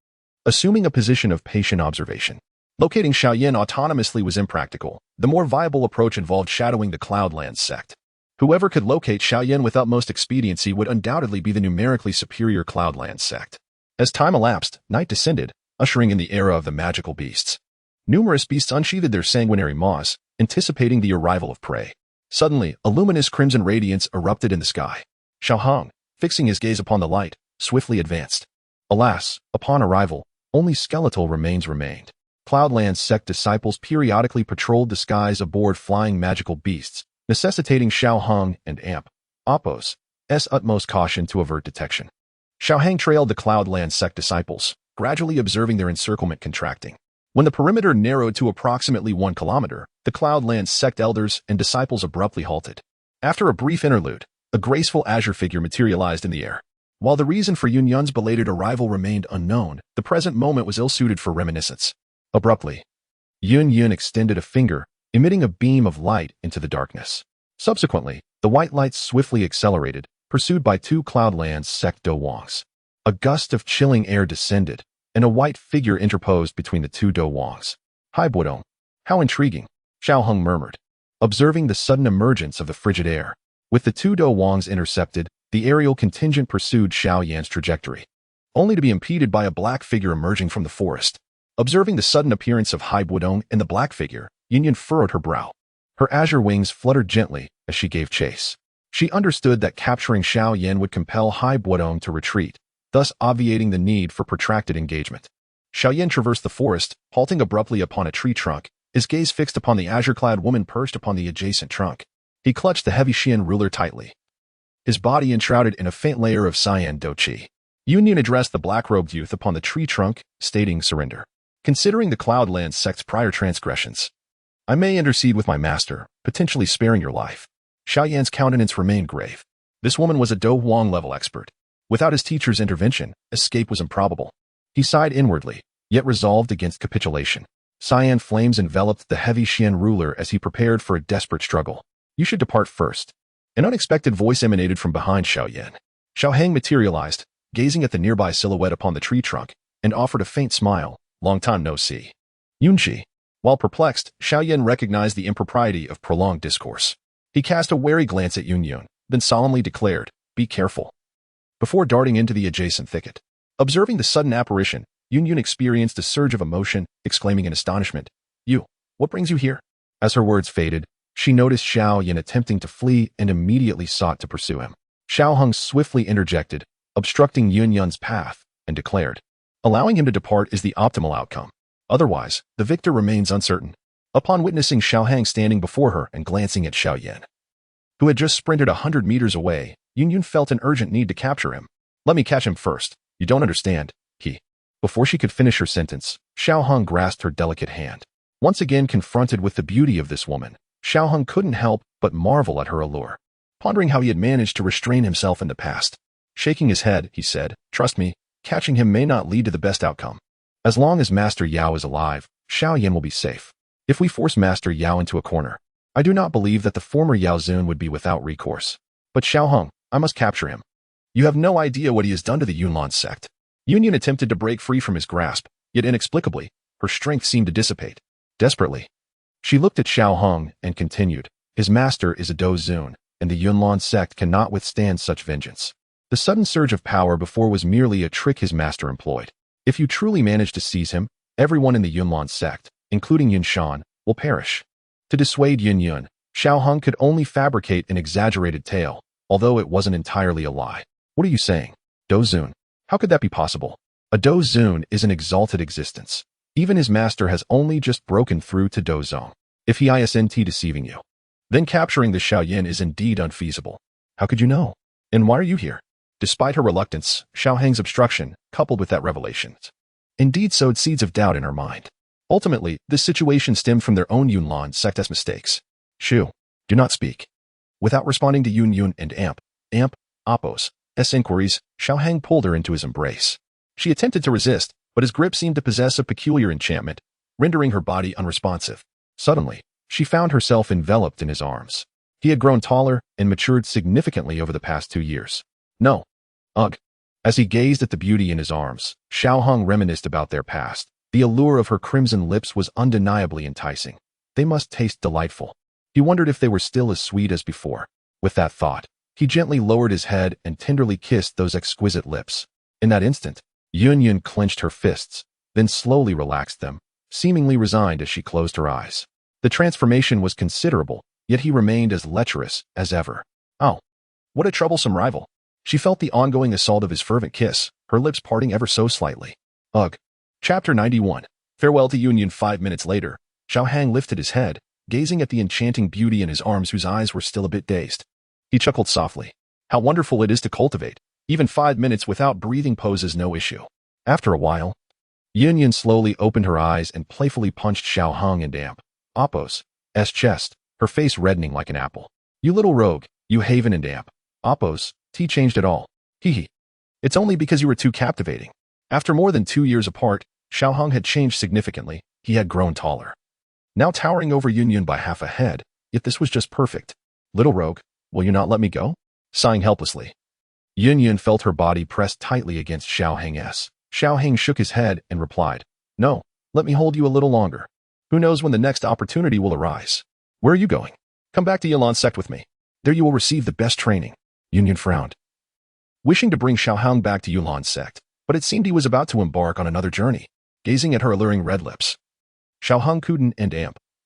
assuming a position of patient observation. Locating Xiaoyan autonomously was impractical. The more viable approach involved shadowing the Cloudlands sect. Whoever could locate Xiaoyan with utmost expediency would undoubtedly be the numerically superior Cloudlands sect. As time elapsed, night descended, ushering in the era of the magical beasts. Numerous beasts unsheathed their sanguinary maws, anticipating the arrival of prey. Suddenly, a luminous crimson radiance erupted in the sky. Xiao Heng, fixing his gaze upon the light, swiftly advanced. Alas, upon arrival, only skeletal remains remained. Cloudlands sect disciples periodically patrolled the skies aboard flying magical beasts, necessitating Xiao Heng and Appos' utmost caution to avert detection. Xiao Heng trailed the Cloudlands sect disciples, gradually observing their encirclement contracting. When the perimeter narrowed to approximately 1 kilometer, the Cloudlands sect elders and disciples abruptly halted. After a brief interlude, a graceful azure figure materialized in the air. While the reason for Yun Yun's belated arrival remained unknown, the present moment was ill-suited for reminiscence. Abruptly, Yun Yun extended a finger, emitting a beam of light into the darkness. Subsequently, the white light swiftly accelerated, pursued by 2 Cloudlands sect Dou Wangs. A gust of chilling air descended, and a white figure interposed between the 2 Dou Wangs. "Hai Buodong, how intriguing," Xiao Heng murmured, observing the sudden emergence of the frigid air. With the 2 Dou Wangs intercepted, the aerial contingent pursued Xiao Yan's trajectory, only to be impeded by a black figure emerging from the forest. Observing the sudden appearance of Hai Buodong and the black figure, Yin Yun furrowed her brow. Her azure wings fluttered gently as she gave chase. She understood that capturing Xiao Yan would compel Hai Buodong to retreat, thus obviating the need for protracted engagement. Xiao Yan traversed the forest, halting abruptly upon a tree trunk, his gaze fixed upon the azure-clad woman perched upon the adjacent trunk. He clutched the heavy Xian ruler tightly, his body enshrouded in a faint layer of cyan Dou Qi. Yun Yun addressed the black-robed youth upon the tree trunk, stating surrender. Considering the Cloudlands sect's prior transgressions, I may intercede with my master, potentially sparing your life. Xiao Yan's countenance remained grave. This woman was a Dou Wang-level expert. Without his teacher's intervention, escape was improbable. He sighed inwardly, yet resolved against capitulation. Cyan flames enveloped the heavy Xian ruler as he prepared for a desperate struggle. You should depart first. An unexpected voice emanated from behind Xiao Yan. Xiao Heng materialized, gazing at the nearby silhouette upon the tree trunk, and offered a faint smile. Long time no see. Yunqi. While perplexed, Xiao Yan recognized the impropriety of prolonged discourse. He cast a wary glance at Yun, then solemnly declared, "Be careful," before darting into the adjacent thicket. Observing the sudden apparition, Yun experienced a surge of emotion, exclaiming in astonishment, "You, what brings you here?" As her words faded, she noticed Xiao Yan attempting to flee and immediately sought to pursue him. Xiao Heng swiftly interjected, obstructing Yun's path, and declared, "Allowing him to depart is the optimal outcome. Otherwise, the victor remains uncertain." Upon witnessing Xiao Heng standing before her and glancing at Xiao Yan, who had just sprinted 100 meters away, Yun felt an urgent need to capture him. "Let me catch him first. You don't understand," he. Before she could finish her sentence, Xiao Heng grasped her delicate hand. Once again confronted with the beauty of this woman, Xiao Heng couldn't help but marvel at her allure, pondering how he had managed to restrain himself in the past. Shaking his head, he said, "Trust me, catching him may not lead to the best outcome. As long as Master Yao is alive, Xiao Yan will be safe. If we force Master Yao into a corner, I do not believe that the former Yao Zun would be without recourse. But Xiao Heng, I must capture him. You have no idea what he has done to the Yunlan sect." Yun attempted to break free from his grasp, yet inexplicably, her strength seemed to dissipate. Desperately, she looked at Xiao Heng and continued, "His master is a Dou Zun, and the Yunlan sect cannot withstand such vengeance. The sudden surge of power before was merely a trick his master employed. If you truly manage to seize him, everyone in the Yunlan sect, including Yun Shan, will perish." To dissuade Yun, Xiao Heng could only fabricate an exaggerated tale, although it wasn't entirely a lie. "What are you saying? Dou Zun? How could that be possible? A Dou Zun is an exalted existence. Even his master has only just broken through to Dou Zong. If he isn't deceiving you, then capturing the Xiao Yan is indeed unfeasible. How could you know? And why are you here?" Despite her reluctance, Xiao Heng's obstruction, coupled with that revelation, indeed sowed seeds of doubt in her mind. Ultimately, this situation stemmed from their own Yunlan sect's mistakes. "Shu, do not speak." Without responding to Yun and Appo's inquiries, Xiao Heng pulled her into his embrace. She attempted to resist, but his grip seemed to possess a peculiar enchantment, rendering her body unresponsive. Suddenly, she found herself enveloped in his arms. He had grown taller and matured significantly over the past 2 years. "No. Ugh." As he gazed at the beauty in his arms, Xiao Heng reminisced about their past. The allure of her crimson lips was undeniably enticing. They must taste delightful. He wondered if they were still as sweet as before. With that thought, he gently lowered his head and tenderly kissed those exquisite lips. In that instant, Yun clenched her fists, then slowly relaxed them, seemingly resigned as she closed her eyes. The transformation was considerable, yet he remained as lecherous as ever. Oh, what a troublesome rival. She felt the ongoing assault of his fervent kiss, her lips parting ever so slightly. Ugh. Chapter 91. Farewell to Yun. 5 minutes later, Xiao Heng lifted his head, gazing at the enchanting beauty in his arms whose eyes were still a bit dazed. He chuckled softly. How wonderful it is to cultivate. Even 5 minutes without breathing poses no issue. After a while, Yun slowly opened her eyes and playfully punched Xiao Heng in Appo's chest, her face reddening like an apple. "You little rogue, you Haven and Appo's tea changed at all. Hee. It's only because you were too captivating." After more than 2 years apart, Xiao Heng had changed significantly. He had grown taller, now towering over Yun by half a head, yet this was just perfect. "Little rogue, will you not let me go?" Sighing helplessly, Yun felt her body pressed tightly against Xiao Heng's. Xiao Heng shook his head and replied, "No, let me hold you a little longer. Who knows when the next opportunity will arise." "Where are you going?" "Come back to Yunlan sect with me. There you will receive the best training." Yun frowned, wishing to bring Xiao Heng back to Yunlan sect, but it seemed he was about to embark on another journey. Gazing at her alluring red lips, Xiao Heng couldn't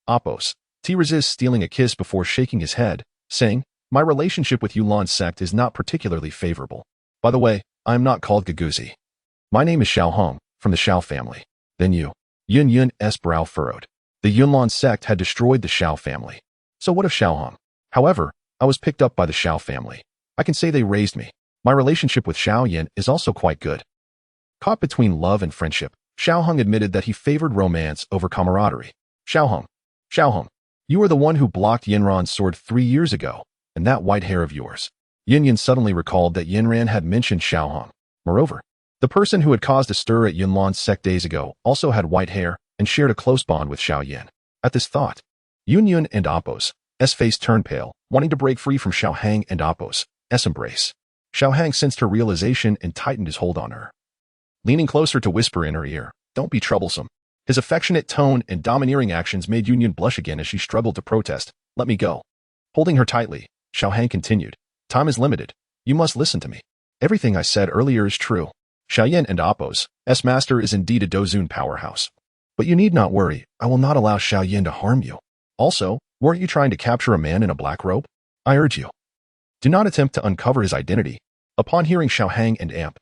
Appo's resist stealing a kiss before shaking his head, saying, "My relationship with Yunlan sect is not particularly favorable. By the way, I am not called Gaguzi. My name is Xiao Heng, from the Xiao family." "Then you." Yun's brow furrowed. The Yunlan sect had destroyed the Xiao family. So what of Xiao Heng? "However, I was picked up by the Xiao family. I can say they raised me. My relationship with Xiao Yan is also quite good." Caught between love and friendship, Xiaohong admitted that he favored romance over camaraderie. Xiaohong, you are the one who blocked Yinran's sword 3 years ago, and that white hair of yours. Yin suddenly recalled that Yinran had mentioned Xiaohong. Moreover, the person who had caused a stir at Yunlan's sect days ago also had white hair and shared a close bond with Xiao Yin. At this thought, Yun and Appo's face turned pale, wanting to break free from Xiaohang and Appo's embrace. Xiaohang sensed her realization and tightened his hold on her. Leaning closer to whisper in her ear, "Don't be troublesome." His affectionate tone and domineering actions made Yun blush again as she struggled to protest. "Let me go." Holding her tightly, Xiaohang continued, "Time is limited. You must listen to me. Everything I said earlier is true. Xiaoyan and Appo's master is indeed a Dozun powerhouse. But you need not worry, I will not allow Xiaoyan to harm you. Also, weren't you trying to capture a man in a black robe? I urge you. Do not attempt to uncover his identity." Upon hearing Xiaohang and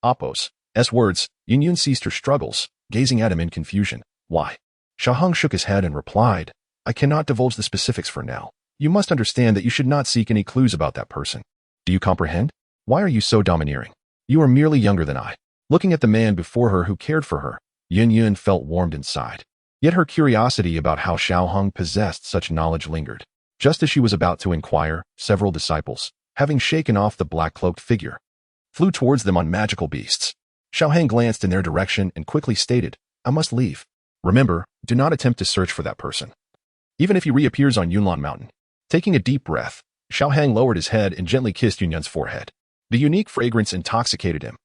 Appo's words, Yun ceased her struggles, gazing at him in confusion. "Why?" Xiaohang shook his head and replied, "I cannot divulge the specifics for now. You must understand that you should not seek any clues about that person. Do you comprehend? Why are you so domineering? You are merely younger than I." Looking at the man before her who cared for her, Yun felt warmed inside. Yet her curiosity about how Xiaohang possessed such knowledge lingered. Just as she was about to inquire, several disciples, having shaken off the black-cloaked figure, flew towards them on magical beasts. Xiaohang glanced in their direction and quickly stated, "I must leave. Remember, do not attempt to search for that person, even if he reappears on Yunlan Mountain." Taking a deep breath, Xiaohang lowered his head and gently kissed Yun's forehead. The unique fragrance intoxicated him.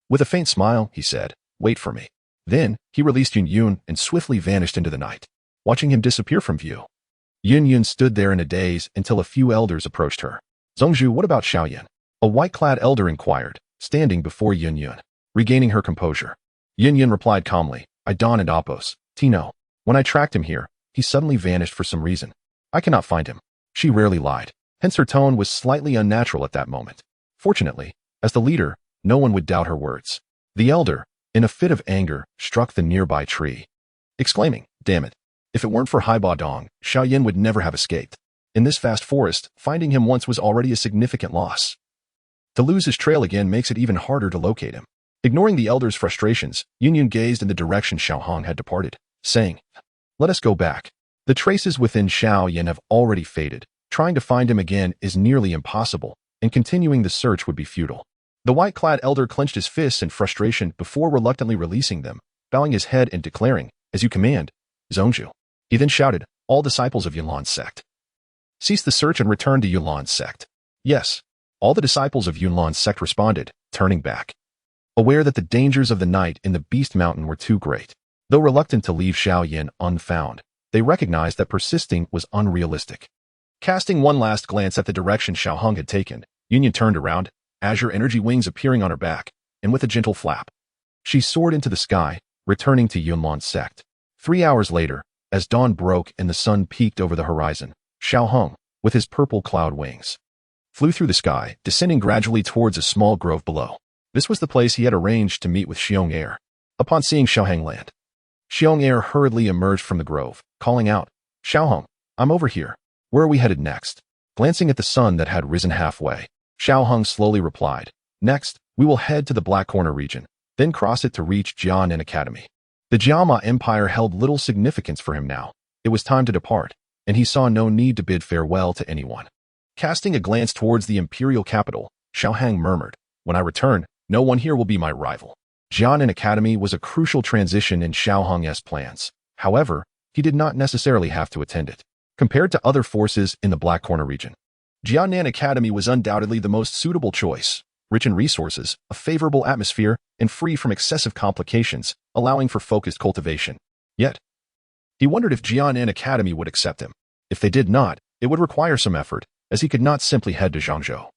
With a faint smile, he said, "Wait for me." Then, he released Yun and swiftly vanished into the night. Watching him disappear from view, Yun stood there in a daze until a few elders approached her. "Zhongzhu, what about Xiaoyan?" A white-clad elder inquired, standing before Yun. Regaining her composure, Yun replied calmly, "I Don and Appo's Tino. When I tracked him here, he suddenly vanished for some reason. I cannot find him." She rarely lied, hence her tone was slightly unnatural at that moment. Fortunately, as the leader, no one would doubt her words. The elder, in a fit of anger, struck the nearby tree, exclaiming, "Damn it. If it weren't for Haiba Dong, Xiaoyan would never have escaped. In this vast forest, finding him once was already a significant loss. To lose his trail again makes it even harder to locate him." Ignoring the elder's frustrations, Yun gazed in the direction Xiaohang had departed, saying, "Let us go back. The traces within Xiaoyan have already faded. Trying to find him again is nearly impossible, and continuing the search would be futile." The white-clad elder clenched his fists in frustration before reluctantly releasing them, bowing his head and declaring, "As you command, Zhongzhu." He then shouted, "All disciples of Yunlan's sect, cease the search and return to Yunlan's sect." "Yes." All the disciples of Yunlan's sect responded, turning back, aware that the dangers of the night in the Beast Mountain were too great. Though reluctant to leave Xiaoyan unfound, they recognized that persisting was unrealistic. Casting one last glance at the direction Xiaohang had taken, Yun turned around, azure energy wings appearing on her back, and with a gentle flap, she soared into the sky, returning to Yunlan's sect. 3 hours later, as dawn broke and the sun peeked over the horizon, Xiaohang, with his purple cloud wings, flew through the sky, descending gradually towards a small grove below. This was the place he had arranged to meet with Xiong Er. Upon seeing Xiaohang land, Xiong Er hurriedly emerged from the grove, calling out, "Xiaohang, I'm over here. Where are we headed next?" Glancing at the sun that had risen halfway, Xiaohang slowly replied, "Next, we will head to the Black Corner region, then cross it to reach Jianan Academy." The Jiama Empire held little significance for him now. It was time to depart, and he saw no need to bid farewell to anyone. Casting a glance towards the imperial capital, Xiaohang murmured, "When I return, no one here will be my rival." Jianan Academy was a crucial transition in Xiaohang's plans. However, he did not necessarily have to attend it. Compared to other forces in the Black Corner region, Jianan Academy was undoubtedly the most suitable choice, rich in resources, a favorable atmosphere, and free from excessive complications, allowing for focused cultivation. Yet, he wondered if Jianan Academy would accept him. If they did not, it would require some effort, as he could not simply head to Zhangzhou.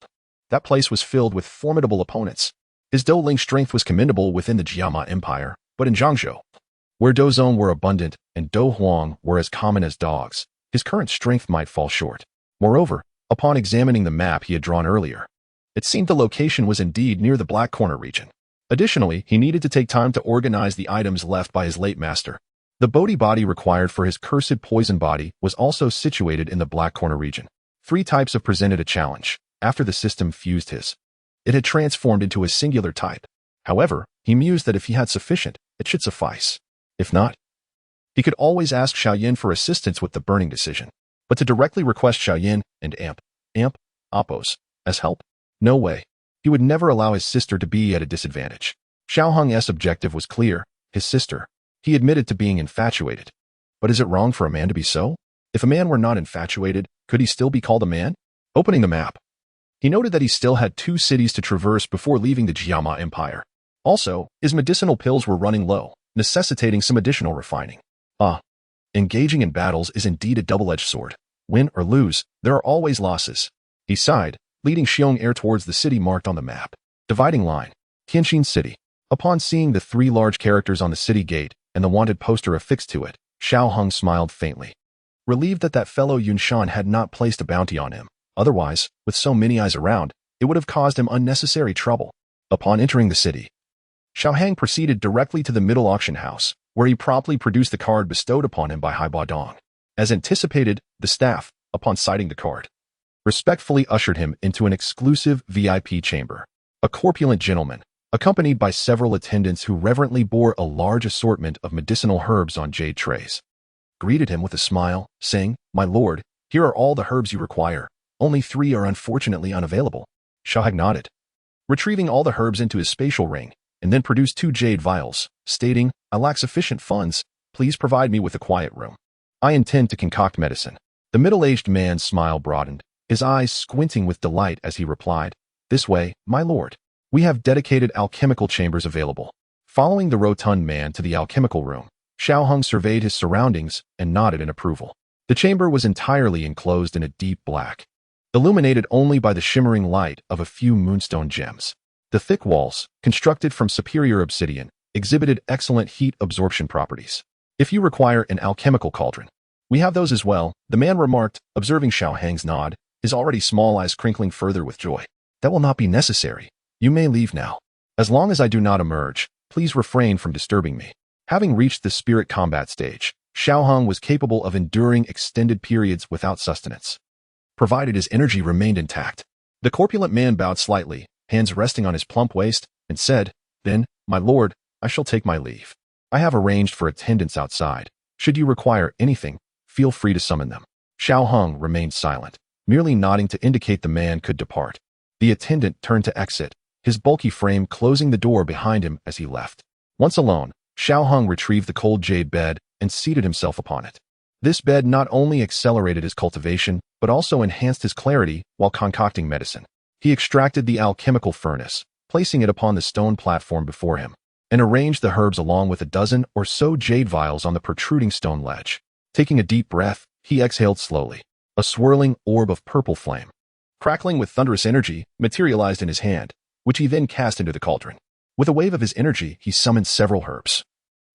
That place was filled with formidable opponents. His Douling strength was commendable within the Jiama Empire, but in Zhangzhou, where Douzong were abundant and Douhuang were as common as dogs, his current strength might fall short. Moreover, upon examining the map he had drawn earlier, it seemed the location was indeed near the Black Corner region. Additionally, he needed to take time to organize the items left by his late master. The Bodhi body required for his cursed poison body was also situated in the Black Corner region. 3 types have presented a challenge. After the system fused his, it had transformed into a singular type. However, he mused that if he had sufficient, it should suffice. If not, he could always ask Xiaoyan for assistance with the burning decision. But to directly request Xiaoyan and Oppos as help? No way. He would never allow his sister to be at a disadvantage. Xiao Hong's objective was clear, his sister. He admitted to being infatuated. But is it wrong for a man to be so? If a man were not infatuated, could he still be called a man? Opening the map, he noted that he still had 2 cities to traverse before leaving the Jiama Empire. Also, his medicinal pills were running low, necessitating some additional refining. Engaging in battles is indeed a double-edged sword. Win or lose, there are always losses. He sighed, leading Xiong Air towards the city marked on the map. Dividing line, Tianjin City. Upon seeing the 3 large characters on the city gate and the wanted poster affixed to it, Xiao Hong smiled faintly, relieved that fellow Yunshan had not placed a bounty on him. Otherwise, with so many eyes around, it would have caused him unnecessary trouble. Upon entering the city, Xiao Hang proceeded directly to the middle auction house, where he promptly produced the card bestowed upon him by Haiba Dong. As anticipated, the staff, upon citing the card, respectfully ushered him into an exclusive VIP chamber. A corpulent gentleman, accompanied by several attendants who reverently bore a large assortment of medicinal herbs on jade trays, greeted him with a smile, saying, "My lord, here are all the herbs you require. Only 3 are unfortunately unavailable." Xiao Hang nodded, retrieving all the herbs into his spatial ring, and then produced 2 jade vials, stating, "I lack sufficient funds. Please provide me with a quiet room. I intend to concoct medicine." The middle-aged man's smile broadened, his eyes squinting with delight as he replied, "This way, my lord. We have dedicated alchemical chambers available." Following the rotund man to the alchemical room, Xiao Hong surveyed his surroundings and nodded in approval. The chamber was entirely enclosed in a deep black, illuminated only by the shimmering light of a few moonstone gems. The thick walls, constructed from superior obsidian, exhibited excellent heat absorption properties. "If you require an alchemical cauldron, we have those as well," the man remarked, observing Xiao Hang's nod, his already small eyes crinkling further with joy. "That will not be necessary. You may leave now. As long as I do not emerge, please refrain from disturbing me." Having reached the spirit combat stage, Xiao Hong was capable of enduring extended periods without sustenance, provided his energy remained intact. The corpulent man bowed slightly, hands resting on his plump waist, and said, "Then, my lord, I shall take my leave. I have arranged for attendants outside. Should you require anything, feel free to summon them." Xiao Hong remained silent, merely nodding to indicate the man could depart. The attendant turned to exit, his bulky frame closing the door behind him as he left. Once alone, Xiao Hong retrieved the cold jade bed and seated himself upon it. This bed not only accelerated his cultivation, but also enhanced his clarity while concocting medicine. He extracted the alchemical furnace, placing it upon the stone platform before him, and arranged the herbs along with a dozen or so jade vials on the protruding stone ledge. Taking a deep breath, he exhaled slowly. A swirling orb of purple flame, crackling with thunderous energy, materialized in his hand, which he then cast into the cauldron. With a wave of his energy, he summoned several herbs,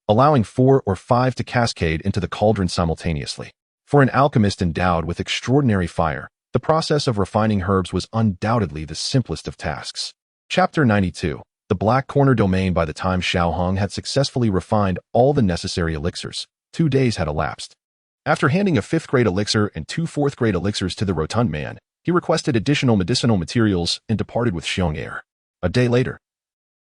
allowing 4 or 5 to cascade into the cauldron simultaneously. For an alchemist endowed with extraordinary fire, the process of refining herbs was undoubtedly the simplest of tasks. Chapter 92. The Black Corner Domain. By the time Xiao Hong had successfully refined all the necessary elixirs, 2 days had elapsed. After handing a 5th-grade elixir and 2 4th-grade elixirs to the rotund man, he requested additional medicinal materials and departed with Xiong Air. A day later,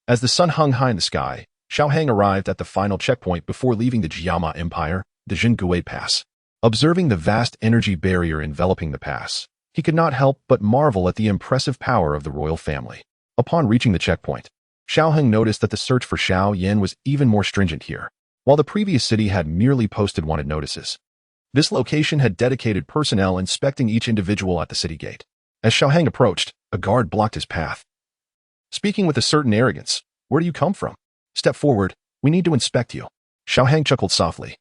as the sun hung high in the sky, Xiao Hang arrived at the final checkpoint before leaving the Jiama Empire, the Jingui Pass. Observing the vast energy barrier enveloping the pass, he could not help but marvel at the impressive power of the royal family. Upon reaching the checkpoint, Xiao Heng noticed that the search for Xiao Yan was even more stringent here. While the previous city had merely posted wanted notices, this location had dedicated personnel inspecting each individual at the city gate. As Xiao Heng approached, a guard blocked his path. Speaking with a certain arrogance, "Where do you come from? Step forward, we need to inspect you." Xiao Heng chuckled softly,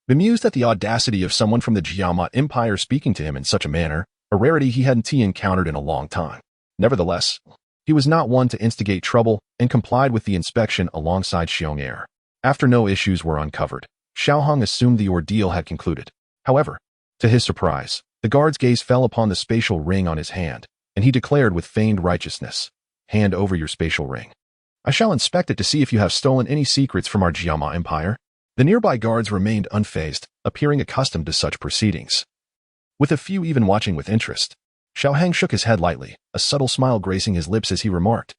bemused at the audacity of someone from the Jiama Empire speaking to him in such a manner, a rarity he hadn't encountered in a long time. Nevertheless, he was not one to instigate trouble and complied with the inspection alongside Xiong Air. After no issues were uncovered, Xiao Hong assumed the ordeal had concluded. However, to his surprise, the guard's gaze fell upon the spatial ring on his hand, and he declared with feigned righteousness, "Hand over your spatial ring. I shall inspect it to see if you have stolen any secrets from our Jiama Empire." The nearby guards remained unfazed, appearing accustomed to such proceedings, with a few even watching with interest. Xiao Hang shook his head lightly, a subtle smile gracing his lips as he remarked,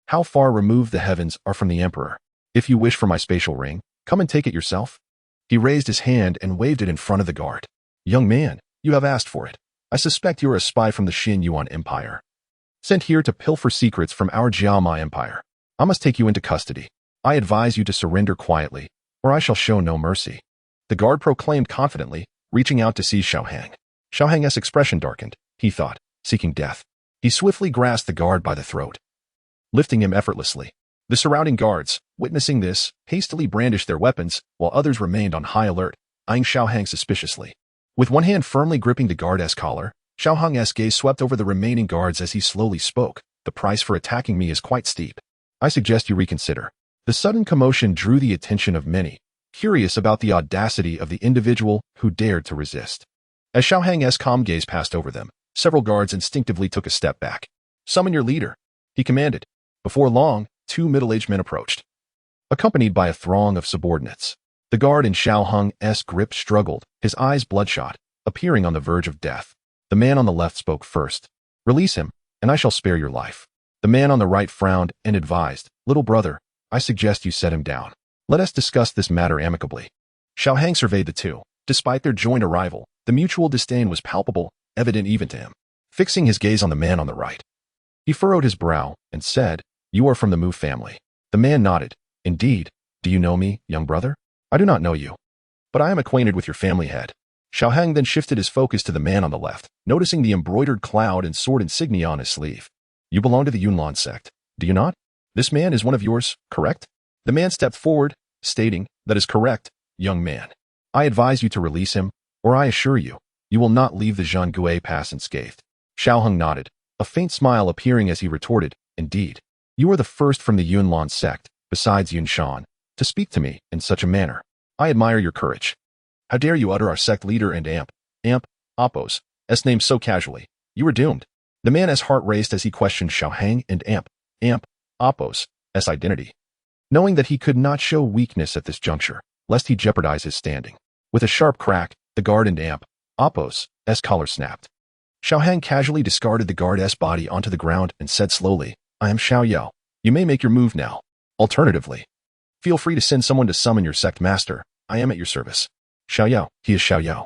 "How far removed the heavens are from the emperor. If you wish for my spatial ring, come and take it yourself. He raised his hand and waved it in front of the guard. Young man, you have asked for it. I suspect you are a spy from the Xin Yuan Empire, sent here to pilfer secrets from our Jiaoma Empire. I must take you into custody. I advise you to surrender quietly, or I shall show no mercy. The guard proclaimed confidently, reaching out to seize Xiaohang. Xiaohang's expression darkened, he thought, seeking death. He swiftly grasped the guard by the throat, lifting him effortlessly. The surrounding guards, witnessing this, hastily brandished their weapons, while others remained on high alert, eyeing Xiaohang suspiciously. With one hand firmly gripping the guard's collar, Xiaohang's gaze swept over the remaining guards as he slowly spoke. The price for attacking me is quite steep. I suggest you reconsider. The sudden commotion drew the attention of many, curious about the audacity of the individual who dared to resist. As Xiaohang's calm gaze passed over them, several guards instinctively took a step back. Summon your leader, he commanded. Before long, two middle-aged men approached, accompanied by a throng of subordinates. The guard in Xiaohang's grip struggled, his eyes bloodshot, appearing on the verge of death. The man on the left spoke first. Release him, and I shall spare your life. The man on the right frowned and advised, little brother, I suggest you set him down. Let us discuss this matter amicably. Xiaohang surveyed the two. Despite their joint arrival, the mutual disdain was palpable, evident even to him. Fixing his gaze on the man on the right, he furrowed his brow and said, You are from the Mu family. The man nodded. Indeed. Do you know me, young brother? I do not know you, but I am acquainted with your family head. Xiaohang then shifted his focus to the man on the left, noticing the embroidered cloud and sword insignia on his sleeve. You belong to the Yunlan sect, do you not? This man is one of yours, correct? The man stepped forward, stating, That is correct, young man. I advise you to release him, or I assure you, you will not leave the Zhangguo Pass unscathed. Xiaohang nodded, a faint smile appearing as he retorted, Indeed. You are the first from the Yunlan sect, besides Yunshan, to speak to me in such a manner. I admire your courage. How dare you utter our sect leader and Appo's name so casually? You are doomed. The man's heart raced as he questioned Xiaohang and Appo's identity, knowing that he could not show weakness at this juncture, lest he jeopardize his standing. With a sharp crack, the guard and Appo's collar snapped. Xiaohang casually discarded the guard's body onto the ground and said slowly, I am Xiao Yao. You may make your move now. Alternatively, feel free to send someone to summon your sect master. I am at your service. Xiao Yao, he is Xiao Yao,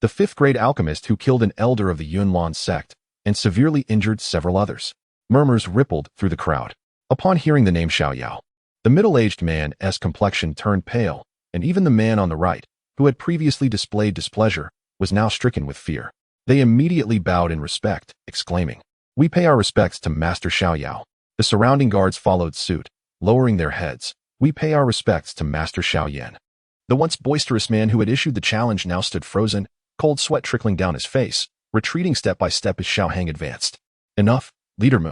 the fifth-grade alchemist who killed an elder of the Yunlan sect and severely injured several others. Murmurs rippled through the crowd. Upon hearing the name Xiao Yao, the middle-aged man's complexion turned pale, and even the man on the right, who had previously displayed displeasure, was now stricken with fear. They immediately bowed in respect, exclaiming, We pay our respects to Master Xiao Yao. The surrounding guards followed suit, lowering their heads. We pay our respects to Master Xiao Yan. The once boisterous man who had issued the challenge now stood frozen, cold sweat trickling down his face, retreating step by step as Xiaohang advanced. Enough, Leader Mu.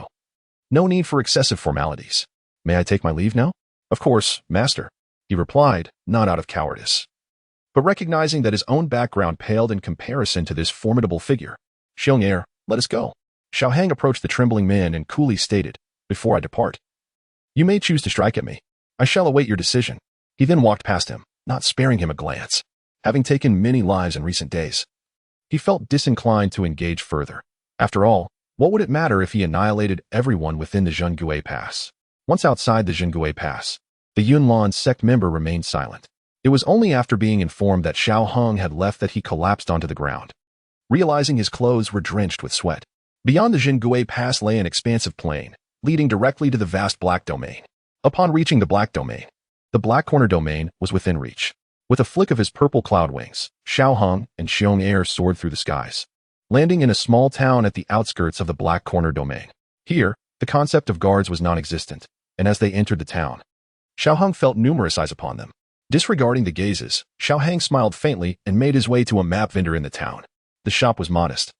No need for excessive formalities. May I take my leave now? Of course, Master, he replied, not out of cowardice, but recognizing that his own background paled in comparison to this formidable figure. Xiong'er, let us go. Xiaohang approached the trembling man and coolly stated, Before I depart, you may choose to strike at me. I shall await your decision. He then walked past him, not sparing him a glance. Having taken many lives in recent days, he felt disinclined to engage further. After all, what would it matter if he annihilated everyone within the Zhangguo Pass? Once outside the Zhangguo Pass, the Yunlan sect member remained silent. It was only after being informed that Xiaohang had left that he collapsed onto the ground, realizing his clothes were drenched with sweat. Beyond the Zhangguo Pass lay an expansive plain, leading directly to the vast Black Domain. Upon reaching the Black Domain, the Black Corner Domain was within reach. With a flick of his purple cloud wings, Xiaohang and Xiong'er soared through the skies, landing in a small town at the outskirts of the Black Corner Domain. Here, the concept of guards was non-existent, and as they entered the town, Xiaohang felt numerous eyes upon them. Disregarding the gazes, Xiaohang smiled faintly and made his way to a map vendor in the town. The shop was modest,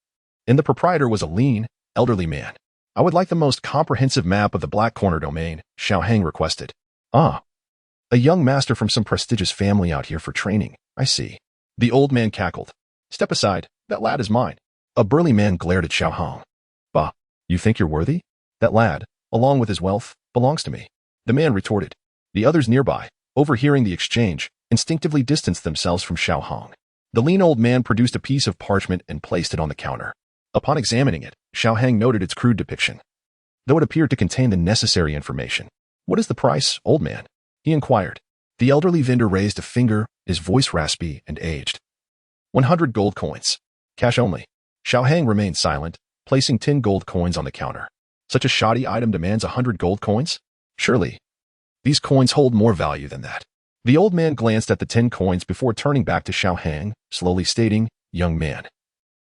and the proprietor was a lean, elderly man. I would like the most comprehensive map of the Black Corner Domain, Xiaohang requested. Ah, a young master from some prestigious family out here for training, I see. The old man cackled. Step aside, that lad is mine. A burly man glared at Xiaohang. Bah, you think you're worthy? That lad, along with his wealth, belongs to me. The man retorted. The others nearby, overhearing the exchange, instinctively distanced themselves from Xiaohang. The lean old man produced a piece of parchment and placed it on the counter. Upon examining it, Xiaohang noted its crude depiction, though it appeared to contain the necessary information. What is the price, old man? he inquired. The elderly vendor raised a finger, his voice raspy and aged. 100 gold coins. Cash only. Xiaohang remained silent, placing 10 gold coins on the counter. Such a shoddy item demands 100 gold coins? Surely. These coins hold more value than that. The old man glanced at the 10 coins before turning back to Xiaohang, slowly stating, "Young man,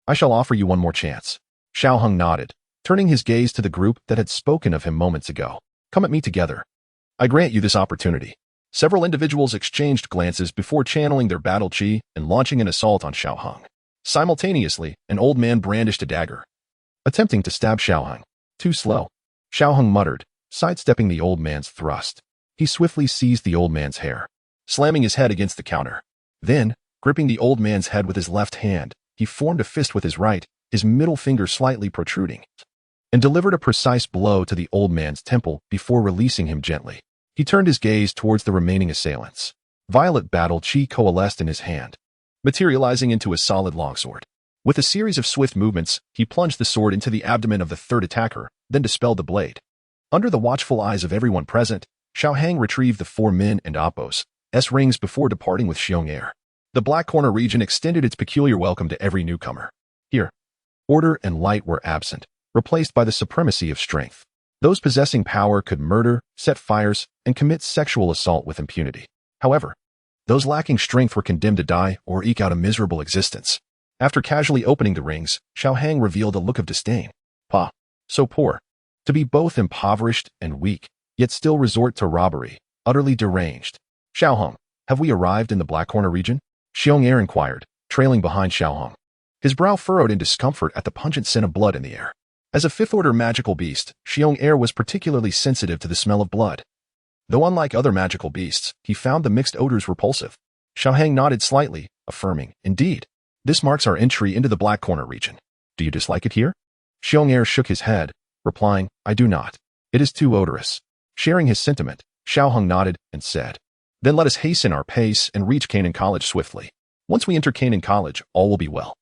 I shall offer you one more chance." Xiaohang nodded, turning his gaze to the group that had spoken of him moments ago. "Come at me together. I grant you this opportunity." Several individuals exchanged glances before channeling their battle qi and launching an assault on Xiaohang. Simultaneously, an old man brandished a dagger, attempting to stab Xiaohang. "Too slow," Xiaohang muttered, sidestepping the old man's thrust. He swiftly seized the old man's hair, slamming his head against the counter. Then, gripping the old man's head with his left hand, he formed a fist with his right, his middle finger slightly protruding, and delivered a precise blow to the old man's temple before releasing him gently. He turned his gaze towards the remaining assailants. Violet battle qi coalesced in his hand, materializing into a solid longsword. With a series of swift movements, he plunged the sword into the abdomen of the third attacker, then dispelled the blade. Under the watchful eyes of everyone present, Xiaohang retrieved the 4 men and Appo's rings before departing with Xiong'er. The Black Corner region extended its peculiar welcome to every newcomer. Here, order and light were absent, replaced by the supremacy of strength. Those possessing power could murder, set fires, and commit sexual assault with impunity. However, those lacking strength were condemned to die or eke out a miserable existence. After casually opening the rings, Xiaohang revealed a look of disdain. "Pa, so poor. To be both impoverished and weak, yet still resort to robbery, utterly deranged." "Xiaohang, have we arrived in the Black Corner region?" Xiong'er inquired, trailing behind Xiaohang. His brow furrowed in discomfort at the pungent scent of blood in the air. As a fifth-order magical beast, Xiong'er was particularly sensitive to the smell of blood. Though unlike other magical beasts, he found the mixed odors repulsive. Xiaohang nodded slightly, affirming, "Indeed, this marks our entry into the Black Corner region. Do you dislike it here?" Xiong'er shook his head, replying, "I do not. It is too odorous." Sharing his sentiment, Xiaohang nodded and said, "Then let us hasten our pace and reach Canaan College swiftly. Once we enter Canaan College, all will be well."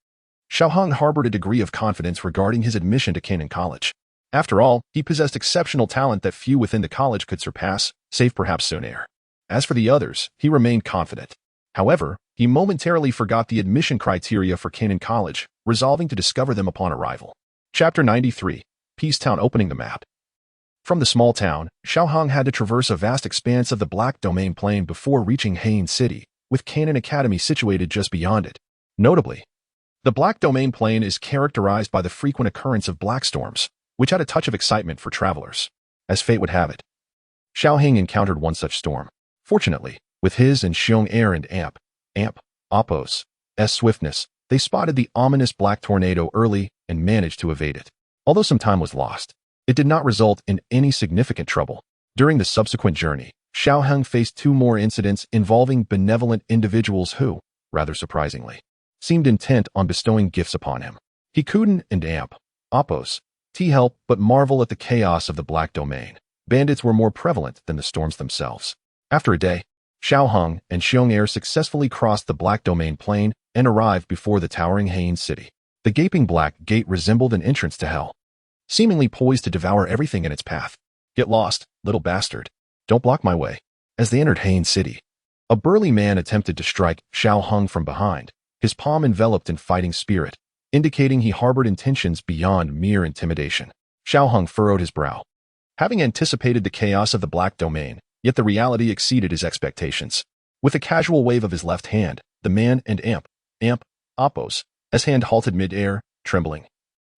Xiaohang harbored a degree of confidence regarding his admission to Canaan College. After all, he possessed exceptional talent that few within the college could surpass, save perhaps Sonair. As for the others, he remained confident. However, he momentarily forgot the admission criteria for Canaan College, resolving to discover them upon arrival. Chapter 93, Peacetown opening the map. From the small town, Xiaohang had to traverse a vast expanse of the Black Domain Plain before reaching Hain City, with Canaan Academy situated just beyond it. Notably, the Black Domain Plain is characterized by the frequent occurrence of black storms, which add a touch of excitement for travelers. As fate would have it, Xiaohang encountered one such storm. Fortunately, with his and Xiong'er and Appo's swiftness, they spotted the ominous black tornado early and managed to evade it. Although some time was lost, it did not result in any significant trouble. During the subsequent journey, Xiaohang faced 2 more incidents involving benevolent individuals who, rather surprisingly, seemed intent on bestowing gifts upon him. He couldn't and Appo's help but marvel at the chaos of the Black Domain. Bandits were more prevalent than the storms themselves. After a day, Xiaohang and Xiong'er successfully crossed the Black Domain Plain and arrived before the towering Hain City. The gaping black gate resembled an entrance to hell, seemingly poised to devour everything in its path. "Get lost, little bastard. Don't block my way." As they entered Hain City, a burly man attempted to strike Xiaohang from behind, his palm enveloped in fighting spirit, indicating he harbored intentions beyond mere intimidation. Xiaohang furrowed his brow. Having anticipated the chaos of the Black Domain, yet the reality exceeded his expectations. With a casual wave of his left hand, the man and Appo's hand halted mid-air, trembling.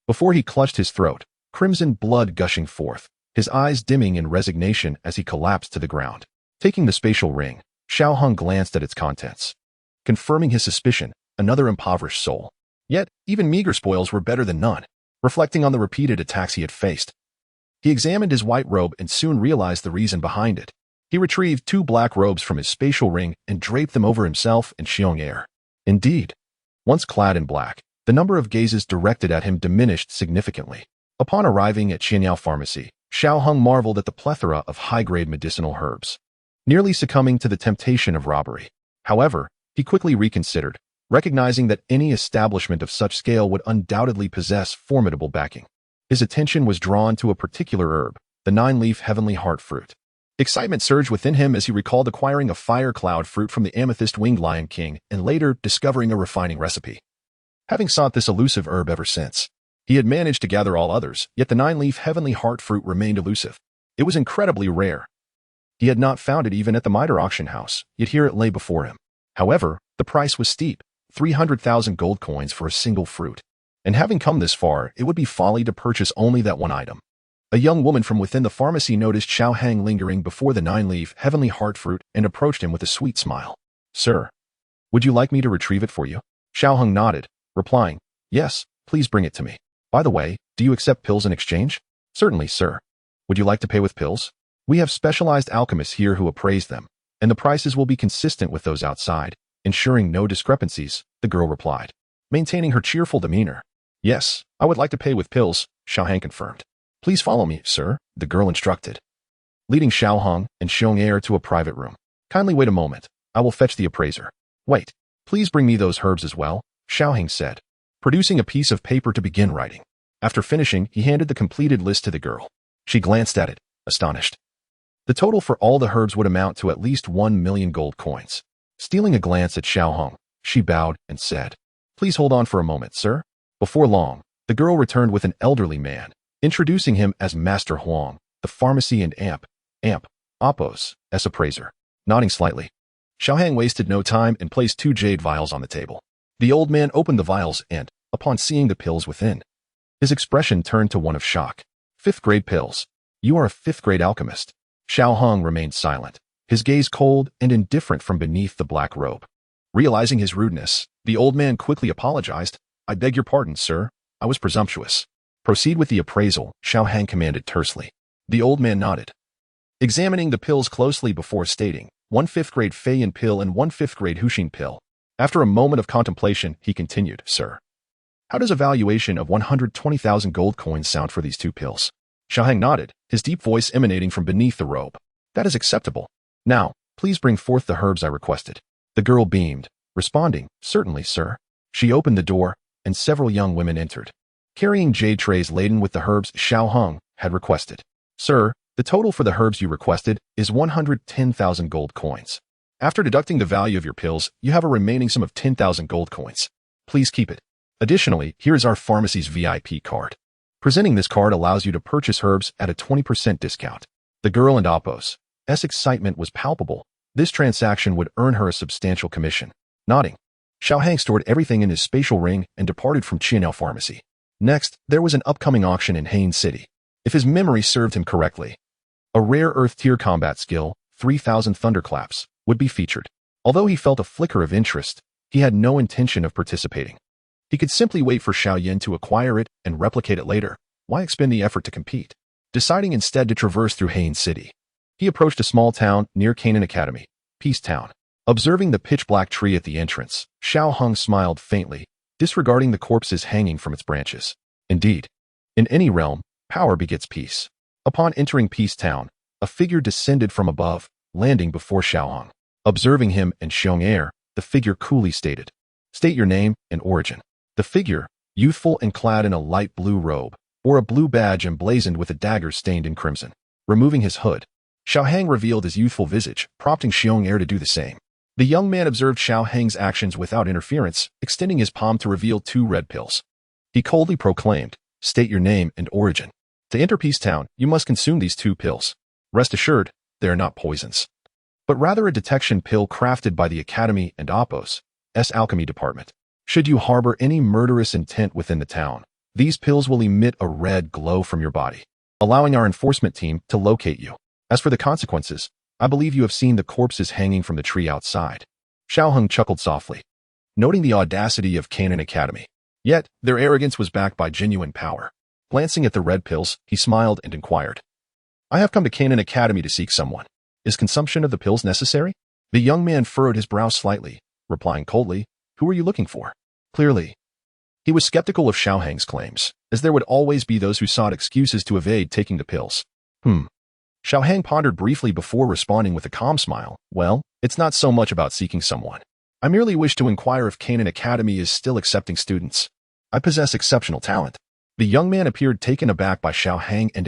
Before he clutched his throat, crimson blood gushing forth, his eyes dimming in resignation as he collapsed to the ground. Taking the spatial ring, Xiaohang glanced at its contents, confirming his suspicion, another impoverished soul. Yet, even meager spoils were better than none. Reflecting on the repeated attacks he had faced, he examined his white robe and soon realized the reason behind it. He retrieved 2 black robes from his spatial ring and draped them over himself and Xiong'er. Indeed, once clad in black, the number of gazes directed at him diminished significantly. Upon arriving at Qianyao Pharmacy, Xiaohang marveled at the plethora of high-grade medicinal herbs, nearly succumbing to the temptation of robbery. However, he quickly reconsidered, recognizing that any establishment of such scale would undoubtedly possess formidable backing. His attention was drawn to a particular herb, the 9-leaf heavenly heart fruit. Excitement surged within him as he recalled acquiring a fire cloud fruit from the amethyst-winged Lion King and later discovering a refining recipe. Having sought this elusive herb ever since, he had managed to gather all others, yet the 9-leaf heavenly heart fruit remained elusive. It was incredibly rare. He had not found it even at the Mitre auction house, yet here it lay before him. However, the price was steep, 300,000 gold coins for a single fruit. And having come this far, it would be folly to purchase only that one item. A young woman from within the pharmacy noticed Xiao Hang lingering before the 9-leaf heavenly heart fruit and approached him with a sweet smile. "Sir, would you like me to retrieve it for you?" Xiao Hang nodded, replying, "Yes, please bring it to me. By the way, do you accept pills in exchange?" "Certainly, sir. Would you like to pay with pills? We have specialized alchemists here who appraise them, and the prices will be consistent with those outside, ensuring no discrepancies," the girl replied, maintaining her cheerful demeanor. "Yes, I would like to pay with pills," Xiao Hang confirmed. "Please follow me, sir," the girl instructed, leading Xiao Hang and Xiong Er to a private room. "Kindly wait a moment. I will fetch the appraiser." "Wait. Please bring me those herbs as well," Xiao Hang said, producing a piece of paper to begin writing. After finishing, he handed the completed list to the girl. She glanced at it, astonished. The total for all the herbs would amount to at least 1 million gold coins. Stealing a glance at Xiao Hang, she bowed and said, "Please hold on for a moment, sir." Before long, the girl returned with an elderly man, introducing him as Master Huang, the pharmacy and Appos, as appraiser. Nodding slightly, Xiao Hang wasted no time and placed 2 jade vials on the table. The old man opened the vials and, upon seeing the pills within, his expression turned to one of shock. "5th-grade pills. You are a 5th-grade alchemist." Xiao Hang remained silent, his gaze cold and indifferent from beneath the black robe. Realizing his rudeness, the old man quickly apologized. "I beg your pardon, sir. I was presumptuous." "Proceed with the appraisal," Xiao Hang commanded tersely. The old man nodded, examining the pills closely before stating, 1 5th-grade Feiyan pill and 1 5th-grade Huxing pill. After a moment of contemplation, he continued, "Sir, how does a valuation of 120,000 gold coins sound for these 2 pills?" Xiao Hang nodded, his deep voice emanating from beneath the robe. "That is acceptable. Now, please bring forth the herbs I requested." The girl beamed, responding, "Certainly, sir." She opened the door, and several young women entered, carrying jade trays laden with the herbs Xiao Hang had requested. "Sir, the total for the herbs you requested is 110,000 gold coins. After deducting the value of your pills, you have a remaining sum of 10,000 gold coins. Please keep it. Additionally, here is our pharmacy's VIP card. Presenting this card allows you to purchase herbs at a 20% discount." The girl and Appos' excitement was palpable. This transaction would earn her a substantial commission. Nodding, Xiao Hang stored everything in his spatial ring and departed from Qianao Pharmacy. Next, there was an upcoming auction in Hain City. If his memory served him correctly, a rare Earth-tier combat skill, 3,000 Thunderclaps, would be featured. Although he felt a flicker of interest, he had no intention of participating. He could simply wait for Xiao Yan to acquire it and replicate it later. Why expend the effort to compete? Deciding instead to traverse through Hain City, he approached a small town near Canaan Academy, Peace Town. Observing the pitch-black tree at the entrance, Xiao Hang smiled faintly, disregarding the corpses hanging from its branches. Indeed, in any realm, power begets peace. Upon entering Peace Town, a figure descended from above, landing before Xiao Hang. Observing him and Xiong Er, the figure coolly stated, "State your name and origin." The figure, youthful and clad in a light blue robe, wore a blue badge emblazoned with a dagger stained in crimson. Removing his hood, Xiao Hang revealed his youthful visage, prompting Xiong Er to do the same. The young man observed Xiao Hang's actions without interference, extending his palm to reveal 2 red pills. He coldly proclaimed, "State your name and origin. To enter Peace Town, you must consume these 2 pills. Rest assured, they are not poisons, but rather a detection pill crafted by the Academy and Appos' alchemy department. Should you harbor any murderous intent within the town, these pills will emit a red glow from your body, allowing our enforcement team to locate you. As for the consequences, I believe you have seen the corpses hanging from the tree outside." Xiao Hang chuckled softly, noting the audacity of Canaan Academy. Yet, their arrogance was backed by genuine power. Glancing at the red pills, he smiled and inquired, "I have come to Canaan Academy to seek someone. Is consumption of the pills necessary?" The young man furrowed his brow slightly, replying coldly, "Who are you looking for?" Clearly, he was skeptical of Xiao Hang's claims, as there would always be those who sought excuses to evade taking the pills. Xiao Hang pondered briefly before responding with a calm smile. "Well, it's not so much about seeking someone. I merely wish to inquire if Canaan Academy is still accepting students. I possess exceptional talent." The young man appeared taken aback by Xiao Hang and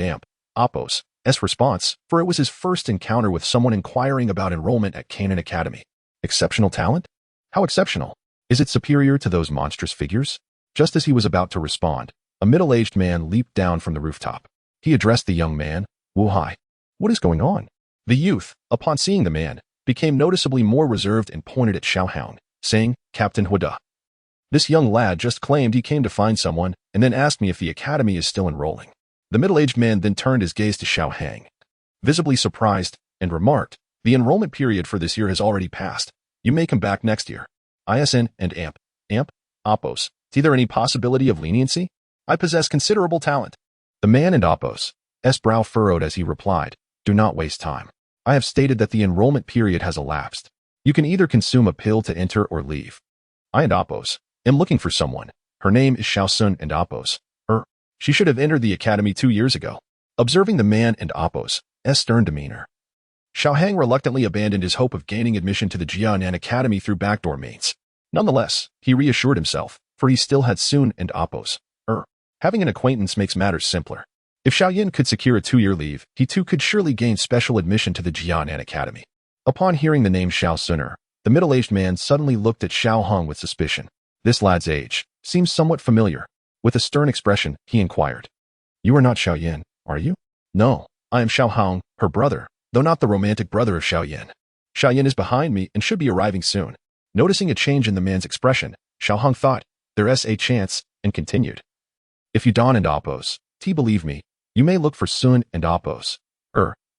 Appos' response, for it was his first encounter with someone inquiring about enrollment at Canaan Academy. Exceptional talent? How exceptional? Is it superior to those monstrous figures? Just as he was about to respond, a middle-aged man leaped down from the rooftop. He addressed the young man, Wu Hai. What is going on? The youth, upon seeing the man, became noticeably more reserved and pointed at Xiao Hang, saying, Captain Huda. This young lad just claimed he came to find someone and then asked me if the academy is still enrolling. The middle-aged man then turned his gaze to Xiao Hang, visibly surprised, and remarked, the enrollment period for this year has already passed. You may come back next year. ISN and AMP. AMP? Oppos. Is there any possibility of leniency? I possess considerable talent. The man and Oppos' brow furrowed as he replied, do not waste time. I have stated that the enrollment period has elapsed. You can either consume a pill to enter or leave. I and Oppos am looking for someone. Her name is Xiao Sun and Oppos. She should have entered the academy 2 years ago. Observing the man and Oppos' stern demeanor, Xiao Hang reluctantly abandoned his hope of gaining admission to the Jianan Academy through backdoor means. Nonetheless, he reassured himself, for he still had Sun and Oppos. Having an acquaintance makes matters simpler. If Xiaoyin could secure a 2-year leave, he too could surely gain special admission to the Jianan Academy. Upon hearing the name Xiao Suner, the middle-aged man suddenly looked at Xiao Hong with suspicion. This lad's age seems somewhat familiar. With a stern expression, he inquired, You are not Xiaoyin, are you? No, I am Xiao Hong, her brother, though not the romantic brother of Xiaoyin. Xiaoyin is behind me and should be arriving soon. Noticing a change in the man's expression, Xiao Hong thought, There's a chance, and continued. If you don and Oppos, believe me, you may look for Sun and Oppos.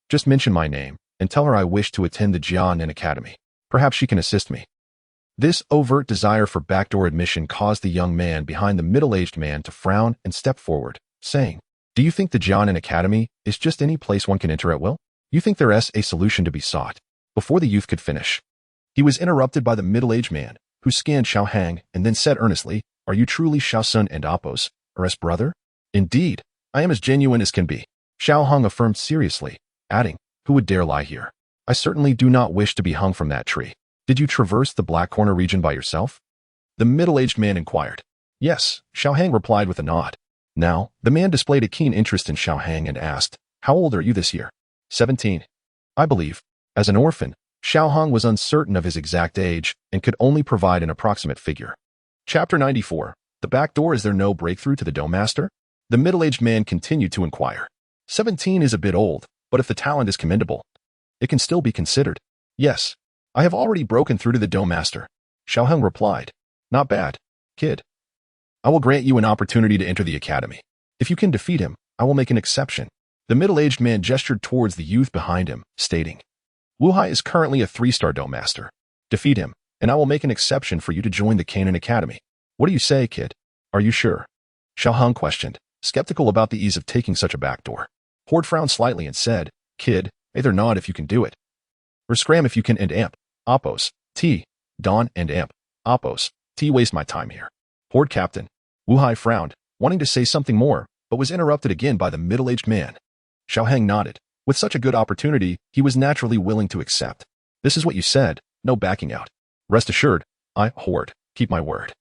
Just mention my name, and tell her I wish to attend the Jianan Academy. Perhaps she can assist me. This overt desire for backdoor admission caused the young man behind the middle-aged man to frown and step forward, saying, Do you think the Jianan Academy is just any place one can enter at will? You think there is a solution to be sought? Before the youth could finish, he was interrupted by the middle-aged man, who scanned Xiao Hang and then said earnestly, Are you truly Xiao Sun and Oppos, her brother? Indeed, I am as genuine as can be. Xiao Hong affirmed seriously, adding, Who would dare lie here? I certainly do not wish to be hung from that tree. Did you traverse the Black Corner region by yourself? The middle-aged man inquired. Yes, Xiao Hang replied with a nod. Now, the man displayed a keen interest in Xiao Hang and asked, How old are you this year? 17. I believe. As an orphan, Xiao Hong was uncertain of his exact age and could only provide an approximate figure. Chapter 94. The back door. Is there no breakthrough to the Dome Master? The middle-aged man continued to inquire. 17 is a bit old, but if the talent is commendable, it can still be considered. Yes, I have already broken through to the Dome Master. Xiao Heng replied. Not bad, kid. I will grant you an opportunity to enter the academy. If you can defeat him, I will make an exception. The middle-aged man gestured towards the youth behind him, stating, Wu Hai is currently a 3-star Dome Master. Defeat him, and I will make an exception for you to join the Canaan Academy. What do you say, kid? Are you sure? Xiao Hong questioned, skeptical about the ease of taking such a backdoor. Horde frowned slightly and said, Kid, either nod if you can do it, or scram if you can and amp. Oppos, Don and amp. Oppos, waste my time here. Horde Captain. Wu Hai frowned, wanting to say something more, but was interrupted again by the middle-aged man. Xiao Heng nodded. With such a good opportunity, he was naturally willing to accept. This is what you said, no backing out. Rest assured, I, Horde, keep my word.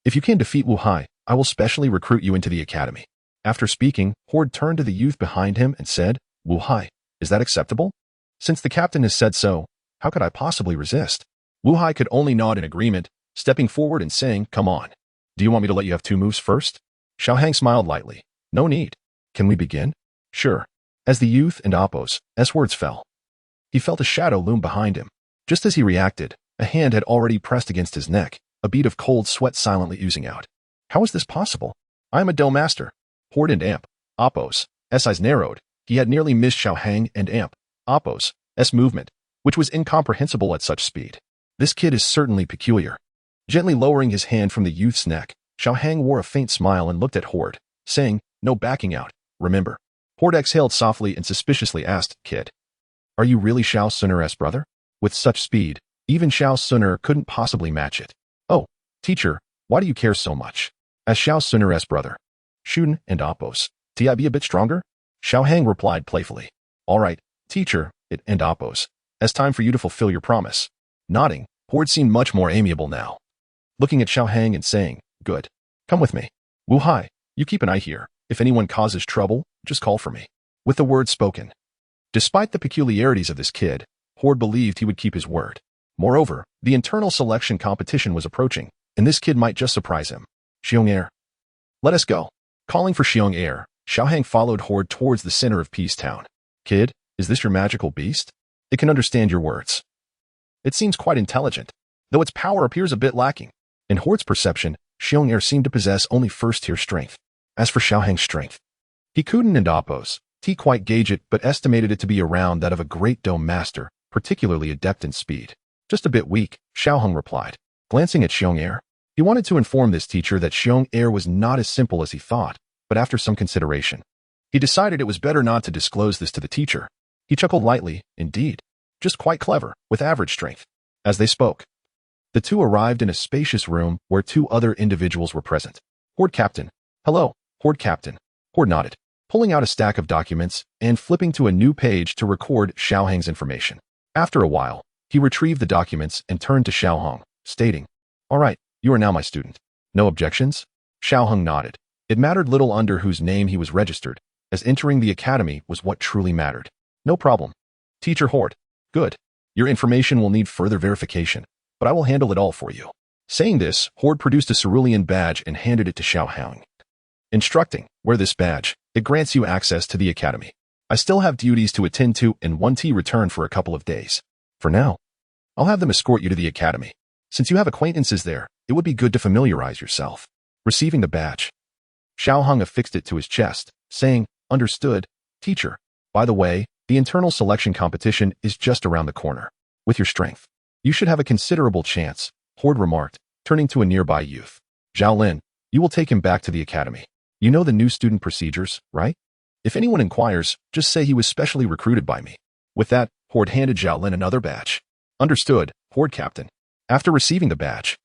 If you can defeat Wu Hai, I will specially recruit you into the academy. After speaking, Horde turned to the youth behind him and said, Wu Hai, is that acceptable? Since the captain has said so, how could I possibly resist? Wu Hai could only nod in agreement, stepping forward and saying, Come on. Do you want me to let you have 2 moves first? Xiao Hang smiled lightly. No need. Can we begin? Sure. As the youth and Oppos' words fell, he felt a shadow loom behind him. Just as he reacted, a hand had already pressed against his neck, a bead of cold sweat silently oozing out. How is this possible? I am a Dome Master. Horde and amp. Oppos' eyes narrowed. He had nearly missed Xiao Hang and amp. Oppos' movement, which was incomprehensible at such speed. This kid is certainly peculiar. Gently lowering his hand from the youth's neck, Xiao Hang wore a faint smile and looked at Horde, saying, No backing out, remember. Horde exhaled softly and suspiciously asked, Kid, are you really Xiao Suner's brother? With such speed, even Xiao Suner couldn't possibly match it. Oh, teacher, why do you care so much? As Xiao Suner's brother, Shun and Oppos, I be a bit stronger? Xiao Hang replied playfully. All right, teacher, it and Oppos, as time for you to fulfill your promise. Nodding, Horde seemed much more amiable now. Looking at Xiao Hang and saying, Good. Come with me. Wu Hai, you keep an eye here. If anyone causes trouble, just call for me. With the words spoken, Despite the peculiarities of this kid, Horde believed he would keep his word. Moreover, the internal selection competition was approaching, and this kid might just surprise him. Xiong-er. Let us go. Calling for Xiong-er, Xiaohang followed Horde towards the center of Peace Town. Kid, is this your magical beast? It can understand your words. It seems quite intelligent, though its power appears a bit lacking. In Horde's perception, Xiong-er seemed to possess only first-tier strength. As for Xiaohang's strength, he couldn't oppose. He quite gauge it, but estimated it to be around that of a great Dou master, particularly adept in speed. Just a bit weak, Xiaohang replied. Glancing at Xiong-er, he wanted to inform this teacher that Xiong-er was not as simple as he thought, but after some consideration, he decided it was better not to disclose this to the teacher. He chuckled lightly, indeed. Just quite clever, with average strength. As they spoke, the two arrived in a spacious room where two other individuals were present. Horde Captain. Hello, Horde Captain. Horde nodded, pulling out a stack of documents and flipping to a new page to record Xiaohang's information. After a while, he retrieved the documents and turned to Xiaohang, stating, All right, you are now my student. No objections? Xiaohang nodded. It mattered little under whose name he was registered, as entering the academy was what truly mattered. No problem. Teacher Horde. Good. Your information will need further verification, but I will handle it all for you. Saying this, Horde produced a cerulean badge and handed it to Xiaohang. Instructing, wear this badge. It grants you access to the academy. I still have duties to attend to and want to return for a couple of days. For now, I'll have them escort you to the academy. Since you have acquaintances there, it would be good to familiarize yourself. Receiving the badge, Xiaohang affixed it to his chest, saying, Understood, teacher. By the way, the internal selection competition is just around the corner. With your strength, you should have a considerable chance, Horde remarked, turning to a nearby youth. Zhao Lin, you will take him back to the academy. You know the new student procedures, right? If anyone inquires, just say he was specially recruited by me. With that, Horde handed Zhao Lin another badge. Understood, Horde Captain. After receiving the badge,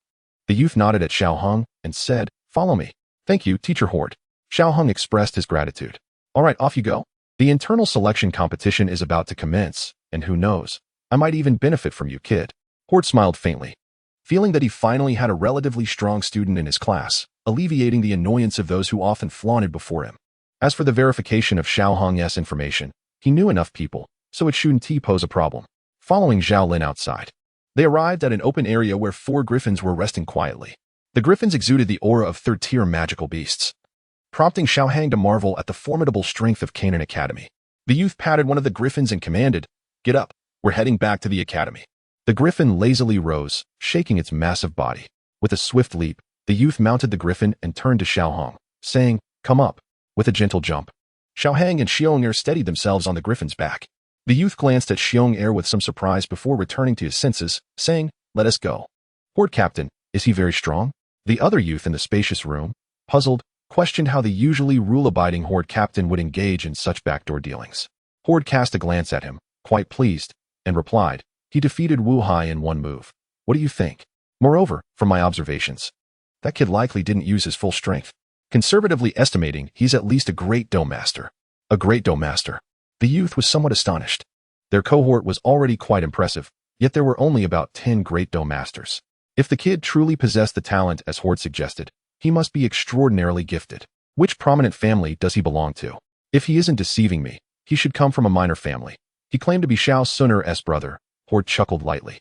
the youth nodded at Xiaohang and said, Follow me. Thank you, Teacher Horde. Xiaohang expressed his gratitude. All right, off you go. The internal selection competition is about to commence, and who knows, I might even benefit from you, kid. Horde smiled faintly, feeling that he finally had a relatively strong student in his class, alleviating the annoyance of those who often flaunted before him. As for the verification of Xiaohang's information, he knew enough people, so it shouldn't pose a problem. Following Zhao Lin outside, they arrived at an open area where 4 griffins were resting quietly. The griffins exuded the aura of third-tier magical beasts, prompting Xiaohang to marvel at the formidable strength of Canaan Academy. The youth patted one of the griffins and commanded, Get up, we're heading back to the academy. The griffin lazily rose, shaking its massive body. With a swift leap, the youth mounted the griffin and turned to Xiaohang, saying, Come up. With a gentle jump, Xiaohang and Xiong-er steadied themselves on the griffin's back. The youth glanced at Xiong-er with some surprise before returning to his senses, saying, Let us go. Horde Captain, is he very strong? The other youth in the spacious room, puzzled, questioned how the usually rule-abiding Horde Captain would engage in such backdoor dealings. Horde cast a glance at him, quite pleased, and replied, He defeated Wu Hai in one move. What do you think? Moreover, from my observations, that kid likely didn't use his full strength. Conservatively estimating, he's at least a great Dou master. A great Dou master. The youth was somewhat astonished. Their cohort was already quite impressive, yet there were only about 10 great Dou masters. If the kid truly possessed the talent as Horde suggested, he must be extraordinarily gifted. Which prominent family does he belong to? If he isn't deceiving me, he should come from a minor family. He claimed to be Xiao Sun's brother. Horde chuckled lightly.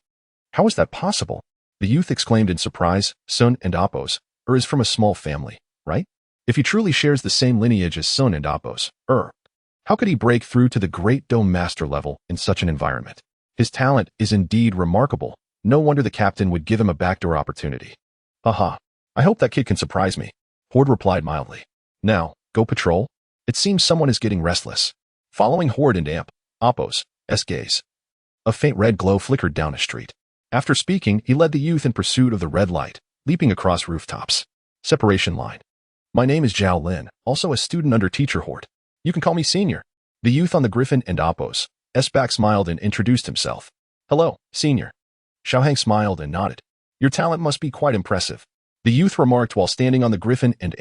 How is that possible? The youth exclaimed in surprise. Sun and Appos, is from a small family, right? If he truly shares the same lineage as Sun and Appos, how could he break through to the great Dou master level in such an environment? His talent is indeed remarkable. No wonder the captain would give him a backdoor opportunity. Haha, I hope that kid can surprise me, Horde replied mildly. Now, go patrol. It seems someone is getting restless. Following Horde and Appos' gaze, a faint red glow flickered down a street. After speaking, he led the youth in pursuit of the red light, leaping across rooftops. Separation line. My name is Zhao Lin, also a student under Teacher Horde. You can call me Senior. The youth on the griffin and Appos' back smiled and introduced himself. Hello, Senior. Xiaohang smiled and nodded. Your talent must be quite impressive, the youth remarked while standing on the griffin and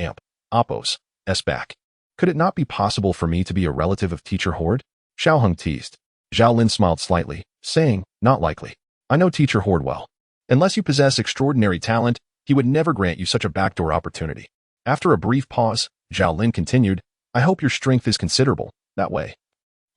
Appos' back. Could it not be possible for me to be a relative of Teacher Horde? Xiaohang teased. Zhao Lin smiled slightly, saying, Not likely. I know Teacher Horde well. Unless you possess extraordinary talent, he would never grant you such a backdoor opportunity. After a brief pause, Zhao Lin continued, I hope your strength is considerable, that way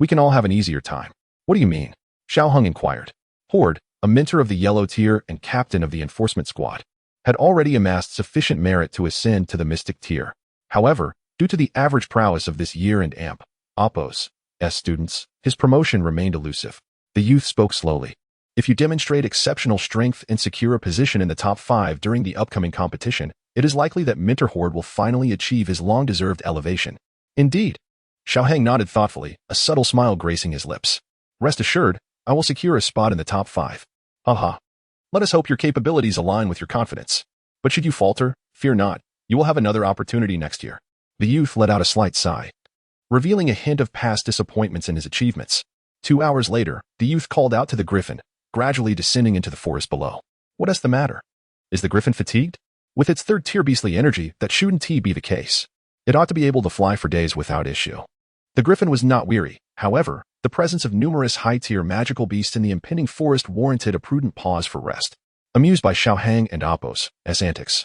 We can all have an easier time. What do you mean? Xiao Hung inquired. Horde, a mentor of the yellow tier and captain of the enforcement squad, had already amassed sufficient merit to ascend to the mystic tier. However, due to the average prowess of this year and amp, Oppos, students, his promotion remained elusive. The youth spoke slowly. If you demonstrate exceptional strength and secure a position in the top 5 during the upcoming competition, it is likely that Mentor Horde will finally achieve his long-deserved elevation. Indeed. Xiao Hang nodded thoughtfully, a subtle smile gracing his lips. Rest assured, I will secure a spot in the top 5. Haha. Let us hope your capabilities align with your confidence. But should you falter, fear not, you will have another opportunity next year. The youth let out a slight sigh, revealing a hint of past disappointments in his achievements. 2 hours later, the youth called out to the griffin, gradually descending into the forest below. What is the matter? Is the griffin fatigued? With its 3rd-tier beastly energy, that shouldn't be the case. It ought to be able to fly for days without issue. The griffin was not weary. However, the presence of numerous high-tier magical beasts in the impending forest warranted a prudent pause for rest. Amused by Xiao Hang and Oppos' antics,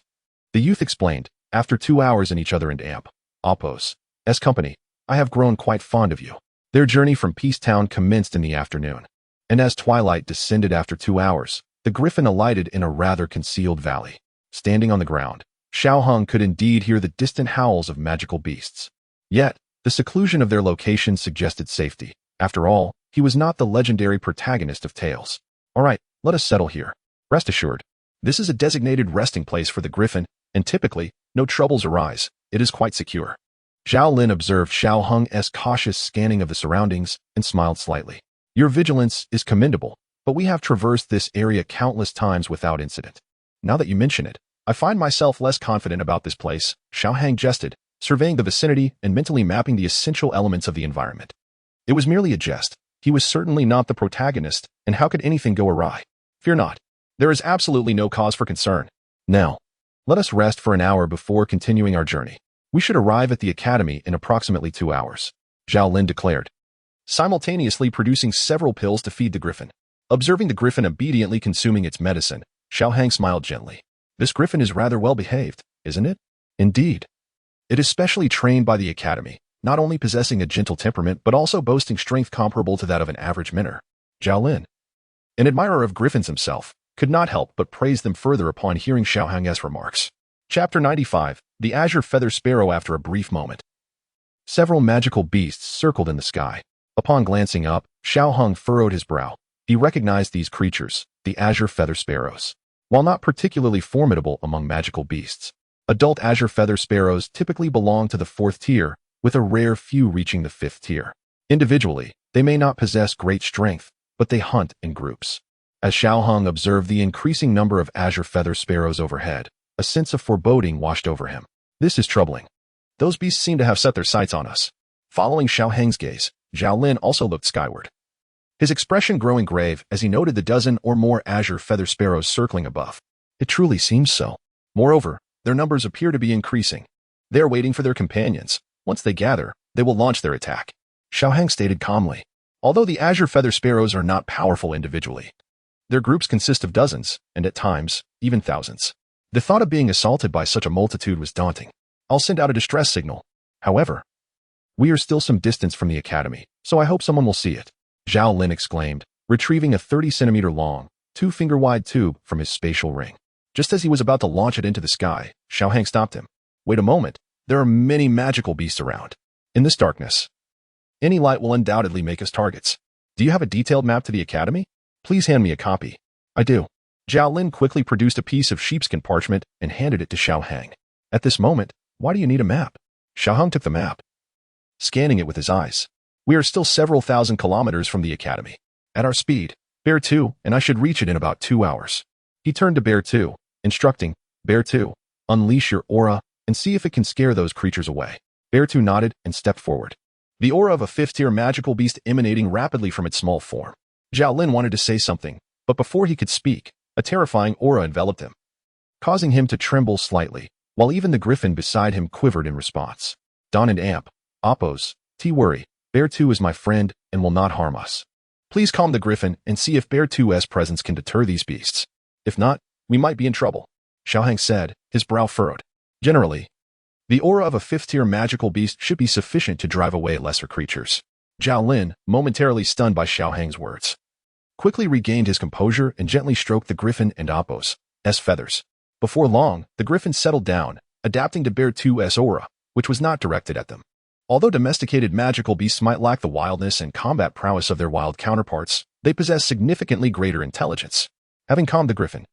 the youth explained, after 2 hours in each other and amp, Oppos' company, I have grown quite fond of you. Their journey from Peace Town commenced in the afternoon, and as twilight descended after 2 hours, the griffin alighted in a rather concealed valley. Standing on the ground, Xiao Hung could indeed hear the distant howls of magical beasts. Yet, the seclusion of their location suggested safety. After all, he was not the legendary protagonist of tales. All right, let us settle here. Rest assured, this is a designated resting place for the griffin, and typically, no troubles arise. It is quite secure. Zhao Lin observed Xiao Hung's cautious scanning of the surroundings and smiled slightly. Your vigilance is commendable, but we have traversed this area countless times without incident. Now that you mention it, I find myself less confident about this place. Xiao Hang jested, surveying the vicinity and mentally mapping the essential elements of the environment. It was merely a jest. He was certainly not the protagonist, and how could anything go awry? Fear not. There is absolutely no cause for concern. Now, let us rest for an hour before continuing our journey. We should arrive at the academy in approximately 2 hours, Zhao Lin declared, simultaneously producing several pills to feed the griffin. Observing the griffin obediently consuming its medicine, Xiao Hang smiled gently. This griffin is rather well behaved, isn't it? Indeed. It is specially trained by the academy, not only possessing a gentle temperament but also boasting strength comparable to that of an average mentor. Zhao Lin, an admirer of griffins himself, could not help but praise them further upon hearing Xiao Hang's remarks. Chapter 95, The Azure Feather Sparrow. After a brief moment, several magical beasts circled in the sky. Upon glancing up, Xiao Hung furrowed his brow. He recognized these creatures, the azure feather sparrows. While not particularly formidable among magical beasts, adult azure feather sparrows typically belong to the 4th tier, with a rare few reaching the 5th tier. Individually, they may not possess great strength, but they hunt in groups. As Xiao Hung observed the increasing number of azure feather sparrows overhead, a sense of foreboding washed over him. This is troubling. Those beasts seem to have set their sights on us. Following Xiao Hang's gaze, Zhao Lin also looked skyward, his expression growing grave as he noted the dozen or more azure feather sparrows circling above. It truly seems so. Moreover, their numbers appear to be increasing. They are waiting for their companions. Once they gather, they will launch their attack. Xiao Hang stated calmly. Although the azure feather sparrows are not powerful individually, their groups consist of dozens, and at times, even thousands. The thought of being assaulted by such a multitude was daunting. I'll send out a distress signal. However, we are still some distance from the academy, so I hope someone will see it, Zhao Lin exclaimed, retrieving a 30-centimeter long, 2-finger-wide tube from his spatial ring. Just as he was about to launch it into the sky, Xiao Hang stopped him. Wait a moment, there are many magical beasts around. In this darkness, any light will undoubtedly make us targets. Do you have a detailed map to the academy? Please hand me a copy. I do. Zhao Lin quickly produced a piece of sheepskin parchment and handed it to Xiao Hang. At this moment, why do you need a map? Xiao Hang took the map, scanning it with his eyes. We are still several thousand kilometers from the academy. At our speed, Bear 2, and I should reach it in about 2 hours. He turned to Bear 2, instructing, Bear 2, unleash your aura and see if it can scare those creatures away. Bear 2 nodded and stepped forward, the aura of a 5th-tier magical beast emanating rapidly from its small form. Zhao Lin wanted to say something, but before he could speak, a terrifying aura enveloped him, causing him to tremble slightly, while even the griffin beside him quivered in response. Don and Amp, Oppos, worry, Bear 2 is my friend and will not harm us. Please calm the griffin and see if Bear 2's presence can deter these beasts. If not, we might be in trouble, Xiao Hang said, his brow furrowed. Generally, the aura of a 5th-tier magical beast should be sufficient to drive away lesser creatures. Zhao Lin, momentarily stunned by Xiao Hang's words, quickly regained his composure and gently stroked the griffin and Apos' feathers. Before long, the griffin settled down, adapting to Bear 2's aura, which was not directed at them. Although domesticated magical beasts might lack the wildness and combat prowess of their wild counterparts, they possess significantly greater intelligence. Having calmed the griffin,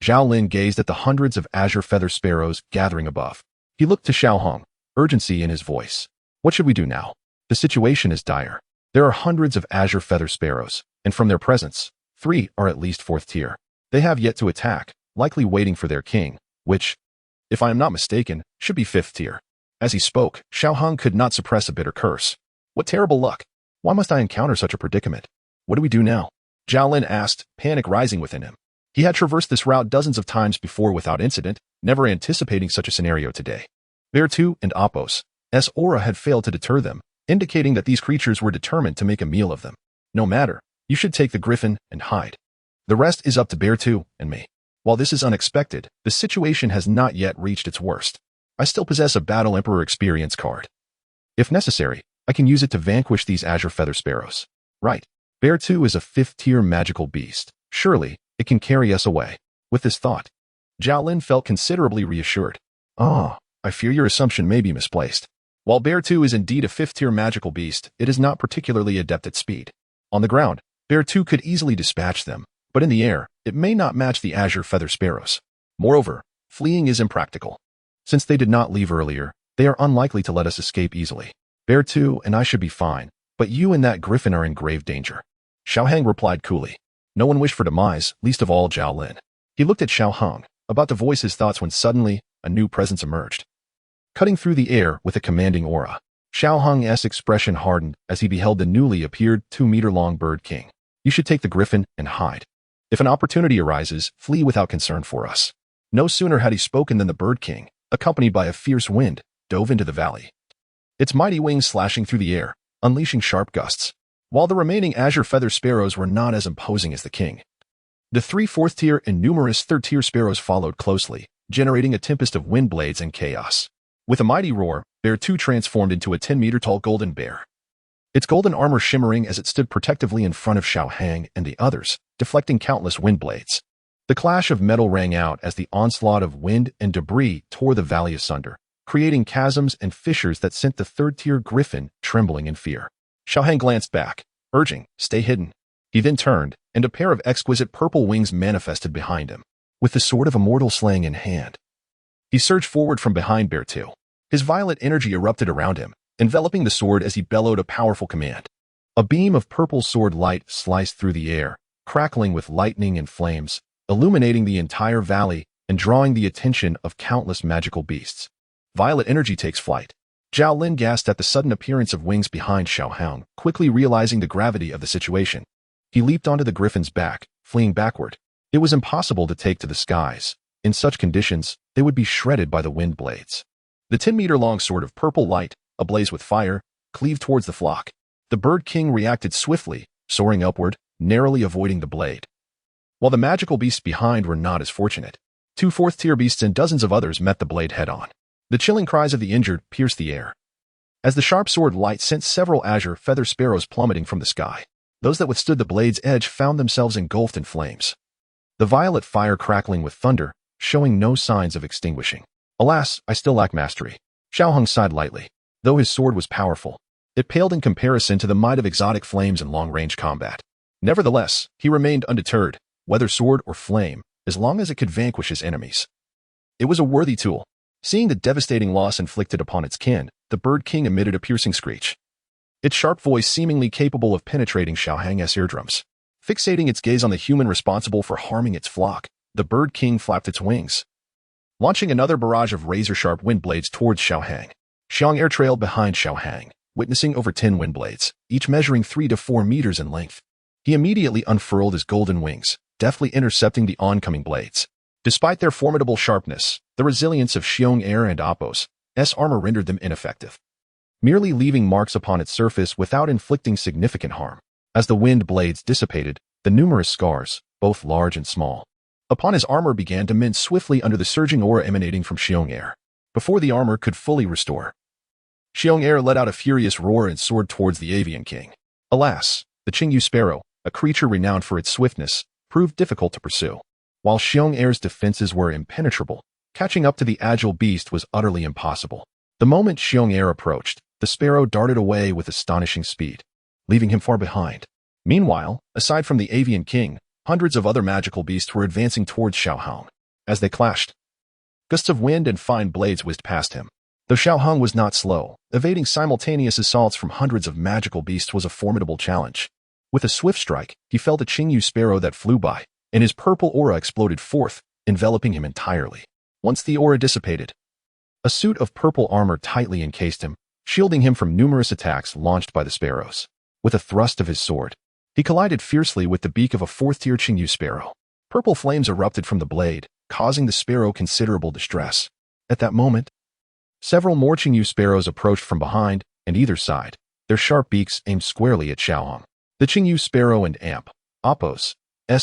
Zhao Lin gazed at the hundreds of azure feather sparrows gathering above. He looked to Xiao Hong, urgency in his voice. What should we do now? The situation is dire. There are hundreds of azure feather sparrows, and from their presence, 3 are at least 4th tier. They have yet to attack, likely waiting for their king, which, if I am not mistaken, should be 5th tier. As he spoke, Xiao Hong could not suppress a bitter curse. What terrible luck! Why must I encounter such a predicament? What do we do now? Zhao Lin asked, panic rising within him. He had traversed this route dozens of times before without incident, never anticipating such a scenario today. Bear 2 and Apos' aura had failed to deter them, indicating that these creatures were determined to make a meal of them. No matter, you should take the griffin and hide. The rest is up to Bear 2 and me. While this is unexpected, the situation has not yet reached its worst. I still possess a Battle Emperor experience card. If necessary, I can use it to vanquish these azure feather sparrows. Right. Bear 2 is a 5th tier magical beast. Surely, it can carry us away. With this thought, Zhao Lin felt considerably reassured. I fear your assumption may be misplaced. While Bear 2 is indeed a 5th tier magical beast, it is not particularly adept at speed. On the ground, Bear 2 could easily dispatch them, but in the air, it may not match the azure feather sparrows. Moreover, fleeing is impractical. Since they did not leave earlier, they are unlikely to let us escape easily. Bear 2 and I should be fine, but you and that griffin are in grave danger. Xiao Hang replied coolly. No one wished for demise, least of all Zhao Lin. He looked at Xiao Hong, about to voice his thoughts when suddenly, a new presence emerged. Cutting through the air with a commanding aura, Xiao Hong's expression hardened as he beheld the newly appeared 2-meter-long bird king. You should take the griffin and hide. If an opportunity arises, flee without concern for us. No sooner had he spoken than the bird king, accompanied by a fierce wind, dove into the valley. Its mighty wings slashing through the air, unleashing sharp gusts. While the remaining azure feather sparrows were not as imposing as the king. The 3 4th tier and numerous 3rd tier sparrows followed closely, generating a tempest of wind blades and chaos. With a mighty roar, Bear 2 transformed into a 10-meter-tall golden bear. Its golden armor shimmering as it stood protectively in front of Xiao Hang and the others, deflecting countless wind blades. The clash of metal rang out as the onslaught of wind and debris tore the valley asunder, creating chasms and fissures that sent the 3rd tier griffin trembling in fear. Xiao Hang glanced back, urging, stay hidden. He then turned, and a pair of exquisite purple wings manifested behind him, with the sword of immortal slaying in hand. He surged forward from behind Bear 2. His violet energy erupted around him, enveloping the sword as he bellowed a powerful command. A beam of purple sword light sliced through the air, crackling with lightning and flames, illuminating the entire valley and drawing the attention of countless magical beasts. Violet energy takes flight. Zhao Lin gasped at the sudden appearance of wings behind Xiao Hong, quickly realizing the gravity of the situation. He leaped onto the griffin's back, fleeing backward. It was impossible to take to the skies. In such conditions, they would be shredded by the wind blades. The 10-meter-long sword of purple light, ablaze with fire, cleaved towards the flock. The bird king reacted swiftly, soaring upward, narrowly avoiding the blade. While the magical beasts behind were not as fortunate, 2 4th-tier beasts and dozens of others met the blade head-on. The chilling cries of the injured pierced the air, as the sharp sword light sent several azure feather sparrows plummeting from the sky. Those that withstood the blade's edge found themselves engulfed in flames. The violet fire crackling with thunder, showing no signs of extinguishing. Alas, I still lack mastery. Xiao Hong sighed lightly. Though his sword was powerful, it paled in comparison to the might of exotic flames in long-range combat. Nevertheless, he remained undeterred, whether sword or flame, as long as it could vanquish his enemies. It was a worthy tool. Seeing the devastating loss inflicted upon its kin, the bird king emitted a piercing screech. Its sharp voice seemingly capable of penetrating Xiao Hang's eardrums. Fixating its gaze on the human responsible for harming its flock, the bird king flapped its wings, launching another barrage of razor-sharp wind blades towards Xiao Hang. Xiang air trailed behind Xiao Hang, witnessing over 10 wind blades, each measuring 3 to 4 meters in length. He immediately unfurled his golden wings, deftly intercepting the oncoming blades. Despite their formidable sharpness, the resilience of Xiong Air and Apos' armor rendered them ineffective, merely leaving marks upon its surface without inflicting significant harm. As the wind blades dissipated, the numerous scars, both large and small, upon his armor began to mend swiftly under the surging aura emanating from Xiong Air. Before the armor could fully restore, Xiong let out a furious roar and soared towards the avian king. Alas, the Qingyu sparrow, a creature renowned for its swiftness, proved difficult to pursue. While Xiong defenses were impenetrable, catching up to the agile beast was utterly impossible. The moment Xiong approached, the sparrow darted away with astonishing speed, leaving him far behind. Meanwhile, aside from the avian king, hundreds of other magical beasts were advancing towards Xiaohong. As they clashed, gusts of wind and fine blades whizzed past him. Though Xiaohong was not slow, evading simultaneous assaults from hundreds of magical beasts was a formidable challenge. With a swift strike, he felled a Qingyu sparrow that flew by, and his purple aura exploded forth, enveloping him entirely. Once the aura dissipated, a suit of purple armor tightly encased him, shielding him from numerous attacks launched by the sparrows. With a thrust of his sword, he collided fiercely with the beak of a fourth-tier Qingyu sparrow. Purple flames erupted from the blade, causing the sparrow considerable distress. At that moment, several more Qingyu sparrows approached from behind and either side, their sharp beaks aimed squarely at Xiaohong. The Qingyu sparrow and Appos'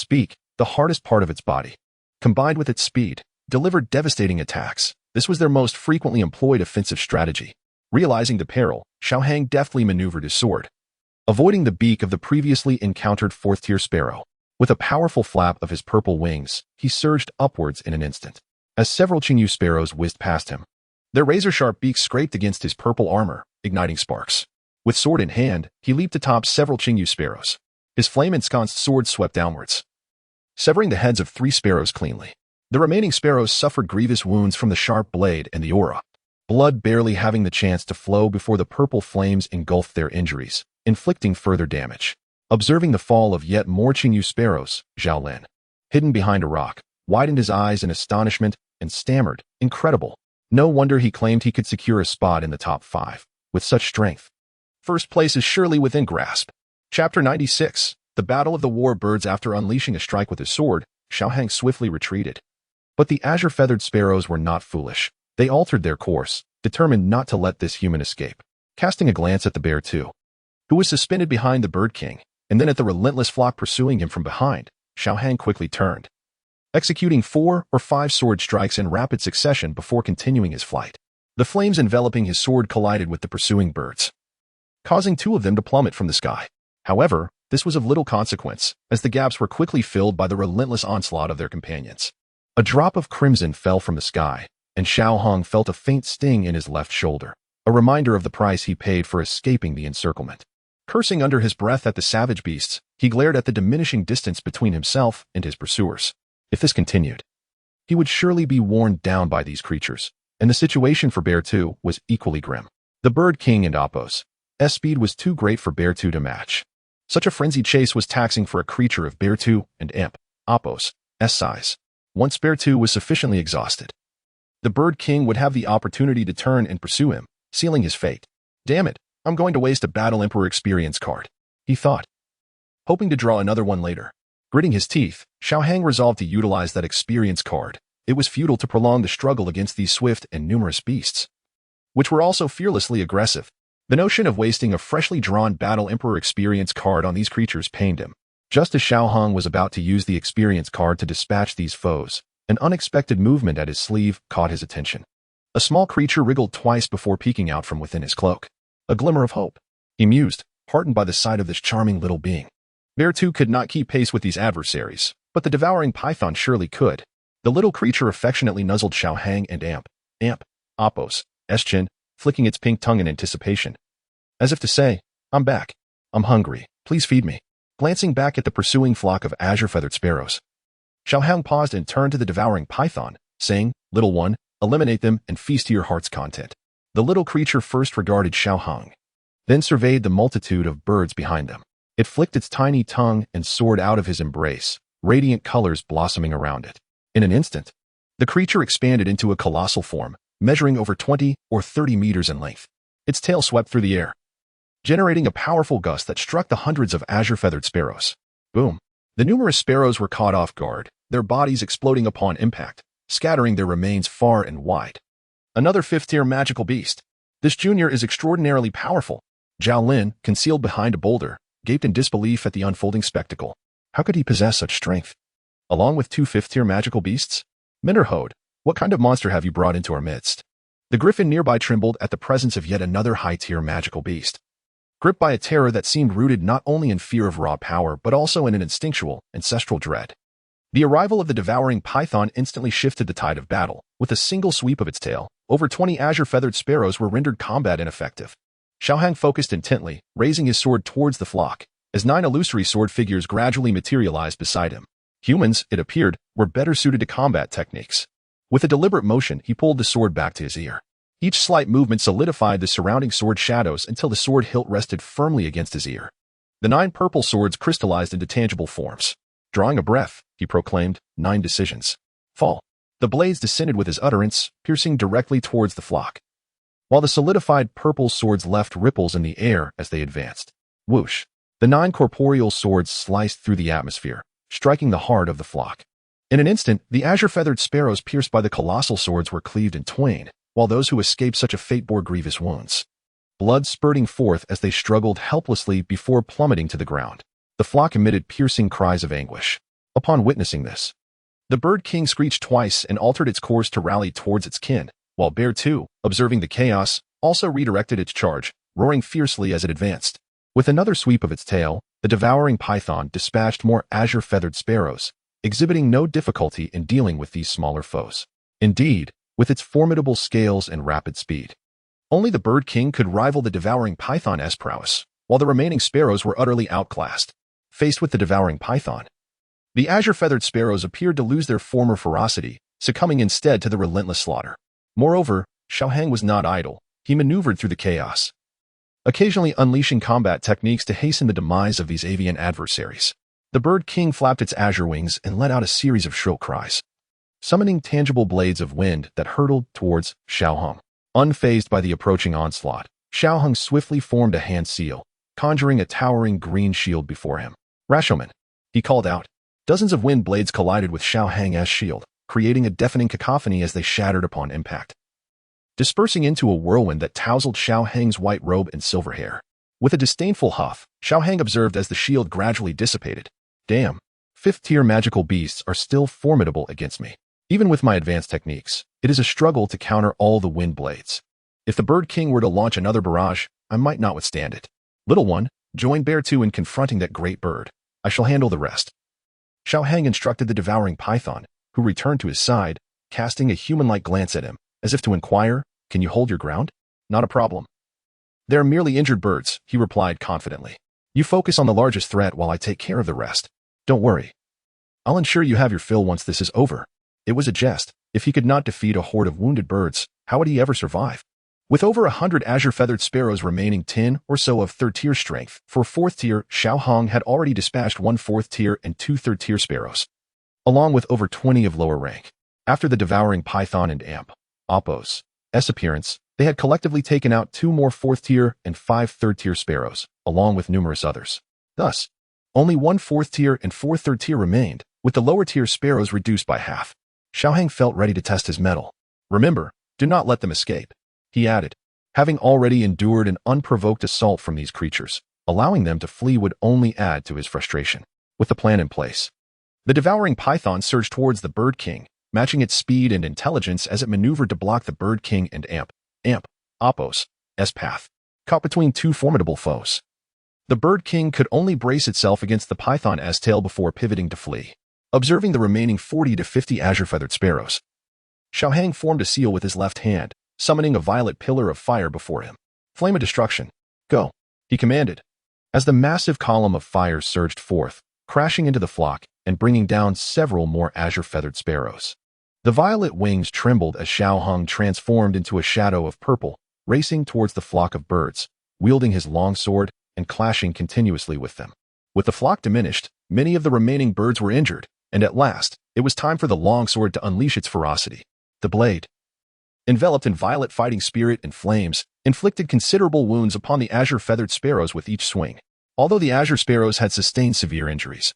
beak, the hardest part of its body, combined with its speed, delivered devastating attacks. This was their most frequently employed offensive strategy. Realizing the peril, Xiaohong deftly maneuvered his sword, avoiding the beak of the previously encountered fourth-tier sparrow. With a powerful flap of his purple wings, he surged upwards in an instant. As several Qingyu sparrows whizzed past him, their razor-sharp beaks scraped against his purple armor, igniting sparks. With sword in hand, he leaped atop several Qingyu sparrows. His flame-ensconced sword swept downwards, severing the heads of 3 sparrows cleanly. The remaining sparrows suffered grievous wounds from the sharp blade and the aura, blood barely having the chance to flow before the purple flames engulfed their injuries, inflicting further damage. Observing the fall of yet more Qingyu sparrows, Zhao Lin, hidden behind a rock, widened his eyes in astonishment and stammered, "Incredible. No wonder he claimed he could secure a spot in the top 5. With such strength, first place is surely within grasp." Chapter 96. The Battle of the War Birds. After unleashing a strike with his sword, Xiaohong swiftly retreated. But the azure-feathered sparrows were not foolish. They altered their course, determined not to let this human escape. Casting a glance at the bear too, who was suspended behind the bird king, and then at the relentless flock pursuing him from behind, Xiaohong quickly turned, executing 4 or 5 sword strikes in rapid succession before continuing his flight. The flames enveloping his sword collided with the pursuing birds, causing 2 of them to plummet from the sky. However, this was of little consequence, as the gaps were quickly filled by the relentless onslaught of their companions. A drop of crimson fell from the sky, and Xiaohong felt a faint sting in his left shoulder, a reminder of the price he paid for escaping the encirclement. Cursing under his breath at the savage beasts, he glared at the diminishing distance between himself and his pursuers. If this continued, he would surely be worn down by these creatures, and the situation for Bear 2 was equally grim. The Bird King and Appos' speed was too great for Bear 2 to match. Such a frenzied chase was taxing for a creature of Bear 2 and Appos' size. Once Bear 2 was sufficiently exhausted, the Bird King would have the opportunity to turn and pursue him, sealing his fate. "Damn it, I'm going to waste a Battle Emperor experience card," he thought, hoping to draw another one later. Gritting his teeth, Xiaohong resolved to utilize that experience card. It was futile to prolong the struggle against these swift and numerous beasts, which were also fearlessly aggressive. The notion of wasting a freshly drawn Battle Emperor experience card on these creatures pained him. Just as Xiaohong was about to use the experience card to dispatch these foes, an unexpected movement at his sleeve caught his attention. A small creature wriggled twice before peeking out from within his cloak. A glimmer of hope, he mused, heartened by the sight of this charming little being. Bear 2 could not keep pace with these adversaries, but the devouring python surely could. The little creature affectionately nuzzled Xiaohong and Appos' chin, flicking its pink tongue in anticipation, as if to say, "I'm back. I'm hungry. Please feed me." Glancing back at the pursuing flock of azure-feathered sparrows, Xiaohong paused and turned to the devouring python, saying, "Little one, eliminate them and feast to your heart's content." The little creature first regarded Xiaohong, then surveyed the multitude of birds behind them. It flicked its tiny tongue and soared out of his embrace, radiant colors blossoming around it. In an instant, the creature expanded into a colossal form, measuring over 20 or 30 meters in length. Its tail swept through the air, generating a powerful gust that struck the hundreds of azure-feathered sparrows. Boom! The numerous sparrows were caught off guard, their bodies exploding upon impact, scattering their remains far and wide. Another 5th-tier magical beast. This junior is extraordinarily powerful. Zhao Lin, concealed behind a boulder, gaped in disbelief at the unfolding spectacle. How could he possess such strength? Along with 2 5th-tier magical beasts? Minderhode, what kind of monster have you brought into our midst? The griffin nearby trembled at the presence of yet another high-tier magical beast, gripped by a terror that seemed rooted not only in fear of raw power but also in an instinctual, ancestral dread. The arrival of the devouring python instantly shifted the tide of battle. With a single sweep of its tail, over 20 azure-feathered sparrows were rendered combat ineffective. Xiaohang focused intently, raising his sword towards the flock, as 9 illusory sword figures gradually materialized beside him. Humans, it appeared, were better suited to combat techniques. With a deliberate motion, he pulled the sword back to his ear. Each slight movement solidified the surrounding sword shadows until the sword hilt rested firmly against his ear. The 9 purple swords crystallized into tangible forms. Drawing a breath, he proclaimed, 9 decisions. Fall. The blades descended with his utterance, piercing directly towards the flock, while the solidified purple swords left ripples in the air as they advanced. Whoosh. The 9 corporeal swords sliced through the atmosphere, striking the heart of the flock. In an instant, the azure-feathered sparrows pierced by the colossal swords were cleaved in twain, while those who escaped such a fate bore grievous wounds, blood spurting forth as they struggled helplessly before plummeting to the ground. The flock emitted piercing cries of anguish. Upon witnessing this, the bird king screeched twice and altered its course to rally towards its kin, while Bear 2, observing the chaos, also redirected its charge, roaring fiercely as it advanced. With another sweep of its tail, the devouring python dispatched more azure-feathered sparrows, exhibiting no difficulty in dealing with these smaller foes. Indeed, with its formidable scales and rapid speed, only the bird king could rival the devouring python's prowess, while the remaining sparrows were utterly outclassed. Faced with the devouring python, the azure-feathered sparrows appeared to lose their former ferocity, succumbing instead to the relentless slaughter. Moreover, Xiaohang was not idle. He maneuvered through the chaos, occasionally unleashing combat techniques to hasten the demise of these avian adversaries. The bird king flapped its azure wings and let out a series of shrill cries, summoning tangible blades of wind that hurtled towards Xiaohang. Unfazed by the approaching onslaught, Xiaohang swiftly formed a hand seal, conjuring a towering green shield before him. Rashomon, he called out. Dozens of wind blades collided with Xiaohang's shield, creating a deafening cacophony as they shattered upon impact, dispersing into a whirlwind that tousled Xiaohang's white robe and silver hair. With a disdainful huff, Xiaohang observed as the shield gradually dissipated. Damn, 5th-tier magical beasts are still formidable against me. Even with my advanced techniques, it is a struggle to counter all the wind blades. If the bird king were to launch another barrage, I might not withstand it. Little one, join Bear 2 in confronting that great bird. I shall handle the rest. Xiaohang instructed the devouring python, who returned to his side, casting a human-like glance at him, as if to inquire, "Can you hold your ground?" "Not a problem. They're merely injured birds," he replied confidently. "You focus on the largest threat while I take care of the rest. Don't worry. I'll ensure you have your fill once this is over." It was a jest. If he could not defeat a horde of wounded birds, how would he ever survive? With over 100 azure-feathered sparrows remaining 10 or so of 3rd-tier strength, for 4th tier, Xiaohang had already dispatched 1 4th-tier and 2 3rd-tier sparrows, along with over 20 of lower rank. After the devouring python and Apos' appearance, they had collectively taken out 2 more 4th-tier and 5 3rd-tier sparrows, along with numerous others. Thus, only 1 4th-tier and 4 3rd-tier remained, with the lower-tier sparrows reduced by half. Xiaohang felt ready to test his mettle. "Remember, do not let them escape," he added. Having already endured an unprovoked assault from these creatures, allowing them to flee would only add to his frustration. With the plan in place, the devouring python surged towards the bird king, matching its speed and intelligence as it maneuvered to block the bird king and Apos' path, caught between 2 formidable foes. The bird king could only brace itself against the python's tail before pivoting to flee. Observing the remaining 40 to 50 azure-feathered sparrows, Xiaohang formed a seal with his left hand, summoning a violet pillar of fire before him. "Flame of destruction, go," he commanded. As the massive column of fire surged forth, crashing into the flock and bringing down several more azure-feathered sparrows. The violet wings trembled as Xiaohang transformed into a shadow of purple, racing towards the flock of birds, wielding his long sword and clashing continuously with them. With the flock diminished, many of the remaining birds were injured, and at last, it was time for the longsword to unleash its ferocity. The blade, enveloped in violet fighting spirit and flames, inflicted considerable wounds upon the azure-feathered sparrows with each swing. Although the azure sparrows had sustained severe injuries,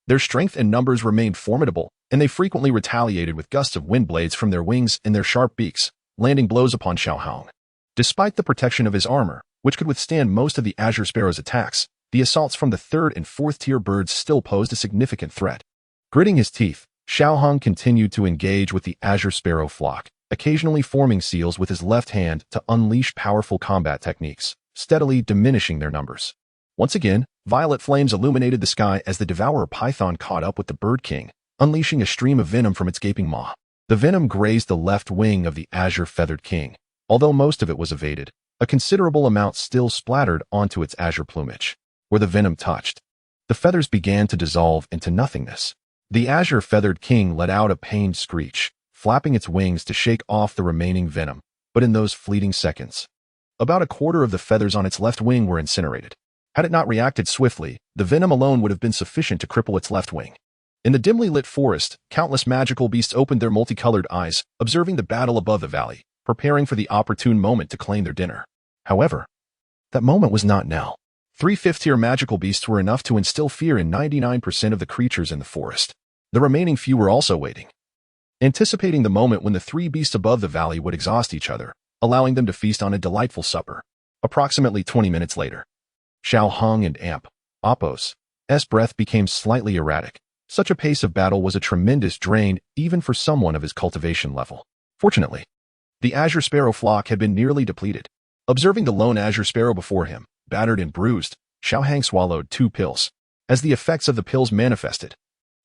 their strength and numbers remained formidable, and they frequently retaliated with gusts of wind blades from their wings and their sharp beaks, landing blows upon Xiaohang. Despite the protection of his armor, which could withstand most of the azure sparrows' attacks, the assaults from the 3rd and 4th-tier birds still posed a significant threat. Gritting his teeth, Xiaohang continued to engage with the azure sparrow flock, occasionally forming seals with his left hand to unleash powerful combat techniques, steadily diminishing their numbers. Once again, violet flames illuminated the sky as the devourer python caught up with the bird king, unleashing a stream of venom from its gaping maw. The venom grazed the left wing of the azure-feathered king. Although most of it was evaded, a considerable amount still splattered onto its azure plumage. Where the venom touched, the feathers began to dissolve into nothingness. The azure-feathered king let out a pained screech, flapping its wings to shake off the remaining venom, but in those fleeting seconds, about a quarter of the feathers on its left wing were incinerated. Had it not reacted swiftly, the venom alone would have been sufficient to cripple its left wing. In the dimly lit forest, countless magical beasts opened their multicolored eyes, observing the battle above the valley, preparing for the opportune moment to claim their dinner. However, that moment was not now. 3 fifth-tier magical beasts were enough to instill fear in 99% of the creatures in the forest. The remaining few were also waiting, anticipating the moment when the 3 beasts above the valley would exhaust each other, allowing them to feast on a delightful supper. Approximately 20 minutes later, Xiao Hong and Amp, Appo's breath became slightly erratic. Such a pace of battle was a tremendous drain even for someone of his cultivation level. Fortunately, the azure sparrow flock had been nearly depleted. Observing the lone azure sparrow before him, battered and bruised, Xiao Hang swallowed 2 pills. As the effects of the pills manifested,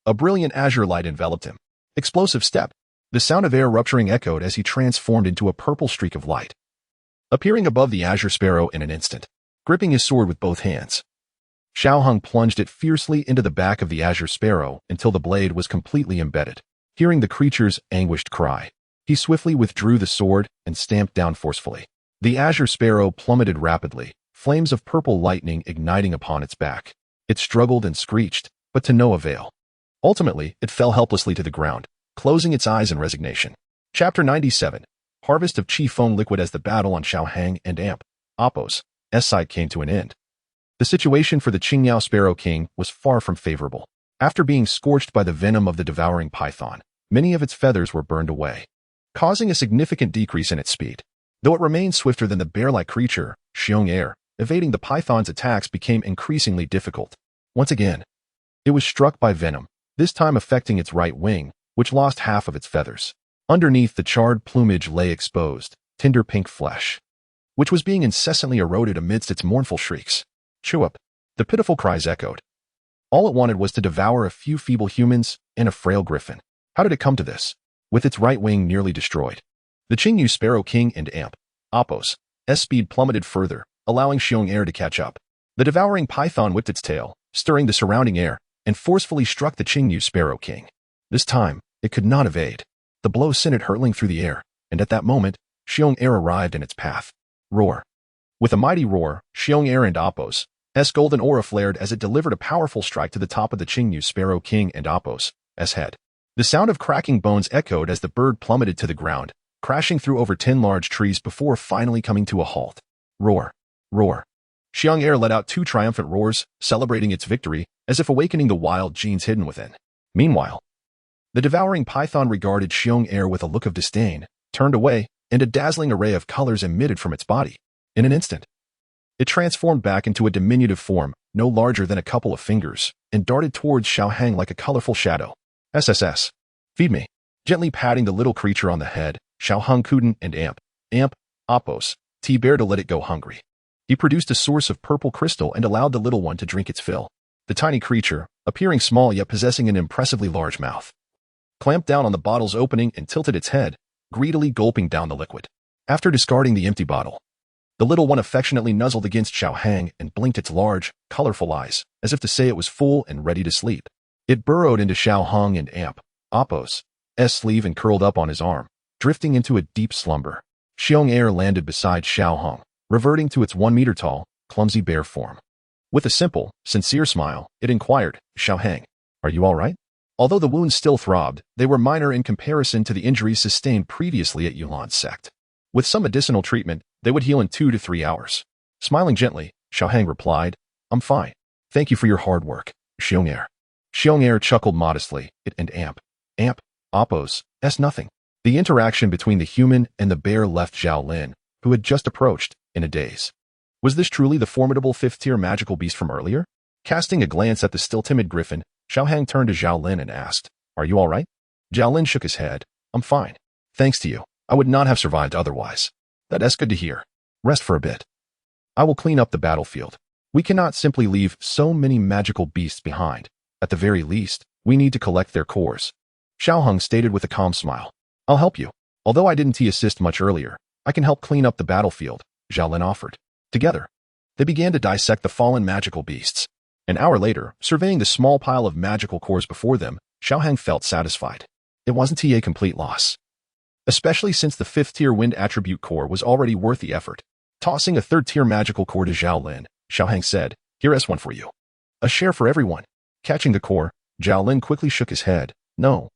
a brilliant azure light enveloped him. Explosive step. The sound of air rupturing echoed as he transformed into a purple streak of light, appearing above the azure sparrow in an instant. Gripping his sword with both hands, Xiao Hong plunged it fiercely into the back of the azure sparrow until the blade was completely embedded. Hearing the creature's anguished cry, he swiftly withdrew the sword and stamped down forcefully. The azure sparrow plummeted rapidly, flames of purple lightning igniting upon its back. It struggled and screeched, but to no avail. Ultimately, it fell helplessly to the ground, closing its eyes in resignation. Chapter 97. Harvest of Qi Feng Liquid. As the battle on Xiao Hang and Amp, Appo's side came to an end, the situation for the Qingyao Sparrow King was far from favorable. After being scorched by the venom of the devouring python, many of its feathers were burned away, causing a significant decrease in its speed. Though it remained swifter than the bear-like creature, Xiong Air, evading the python's attacks became increasingly difficult. Once again, it was struck by venom, this time affecting its right wing, which lost half of its feathers. Underneath the charred plumage lay exposed, tender pink flesh, which was being incessantly eroded amidst its mournful shrieks. Chew up. The pitiful cries echoed. All it wanted was to devour a few feeble humans and a frail griffin. How did it come to this? With its right wing nearly destroyed, the Qingyu Sparrow King and Amp, Appo's speed plummeted further, allowing Xiong Air to catch up. The devouring python whipped its tail, stirring the surrounding air, and forcefully struck the Qingyu Sparrow King. This time, it could not evade. The blow sent it hurtling through the air, and at that moment, Xiong Air arrived in its path. Roar. With a mighty roar, Xiong Air and Appo's golden aura flared as it delivered a powerful strike to the top of the Qingyu Sparrow King and Appo's head. The sound of cracking bones echoed as the bird plummeted to the ground, crashing through over 10 large trees before finally coming to a halt. Roar. Roar. Xiong Air let out 2 triumphant roars, celebrating its victory, as if awakening the wild genes hidden within. Meanwhile, the devouring python regarded Xiong Air with a look of disdain, turned away, and a dazzling array of colors emitted from its body. In an instant, it transformed back into a diminutive form, no larger than a couple of fingers, and darted towards Xiao Hang like a colorful shadow. SSS. Feed me. Gently patting the little creature on the head, Xiao Hung Kuden and Amp, Appo's bear to let it go hungry. He produced a source of purple crystal and allowed the little one to drink its fill. The tiny creature, appearing small yet possessing an impressively large mouth, clamped down on the bottle's opening and tilted its head, greedily gulping down the liquid. After discarding the empty bottle, the little one affectionately nuzzled against Xiao Hang and blinked its large, colorful eyes, as if to say it was full and ready to sleep. It burrowed into Xiao Hong and Amp, Appo's sleeve and curled up on his arm, drifting into a deep slumber. Xiong Air landed beside Xiao Hong, reverting to its 1-meter-tall, clumsy bear form. With a simple, sincere smile, it inquired, Xiao Hang, are you all right? Although the wounds still throbbed, they were minor in comparison to the injuries sustained previously at Yulan's sect. With some medicinal treatment, they would heal in 2 to 3 hours. Smiling gently, Xiao Hang replied, I'm fine. Thank you for your hard work, Xiong Air. Xiong Air chuckled modestly, it and Amp, Appo's nothing. The interaction between the human and the bear left Zhao Lin, who had just approached, in a daze. Was this truly the formidable 5th-tier magical beast from earlier? Casting a glance at the still timid griffin, Xiao Hang turned to Zhao Lin and asked, are you all right? Zhao Lin shook his head. I'm fine. Thanks to you. I would not have survived otherwise. That's good to hear. Rest for a bit. I will clean up the battlefield. We cannot simply leave so many magical beasts behind. At the very least, we need to collect their cores. Xiao Hong stated with a calm smile. I'll help you. Although I didn't assist much earlier, I can help clean up the battlefield, Zhao Lin offered. Together, they began to dissect the fallen magical beasts. An hour later, surveying the small pile of magical cores before them, Xiao Hang felt satisfied. It wasn't a complete loss. Especially since the 5th-tier wind attribute core was already worth the effort. Tossing a 3rd-tier magical core to Zhao Lin, Xiao Hang said, Here's one for you. A share for everyone. Catching the core, Zhao Lin quickly shook his head. No.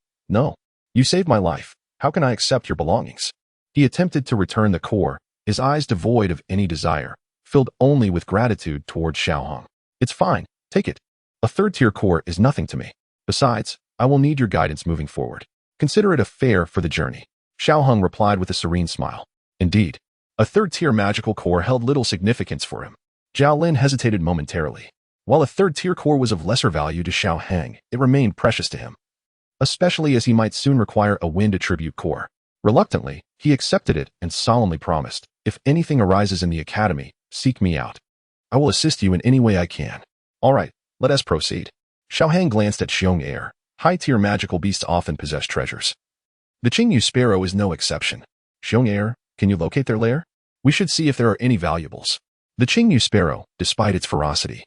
You saved my life. How can I accept your belongings? He attempted to return the core, his eyes devoid of any desire, filled only with gratitude towards Xiao Hong. It's fine. Take it. A 3rd-tier core is nothing to me. Besides, I will need your guidance moving forward. Consider it a fare for the journey. Xiao Hong replied with a serene smile. Indeed, a 3rd-tier magical core held little significance for him. Zhao Lin hesitated momentarily. While a 3rd-tier core was of lesser value to Xiao Hang, it remained precious to him, especially as he might soon require a wind attribute core. Reluctantly, he accepted it and solemnly promised, if anything arises in the academy, seek me out. I will assist you in any way I can. All right, let us proceed. Xiao Hang glanced at Xiong Air. High-tier magical beasts often possess treasures. The Qingyu Sparrow is no exception. Xiong Air, can you locate their lair? We should see if there are any valuables. The Qingyu Sparrow, despite its ferocity,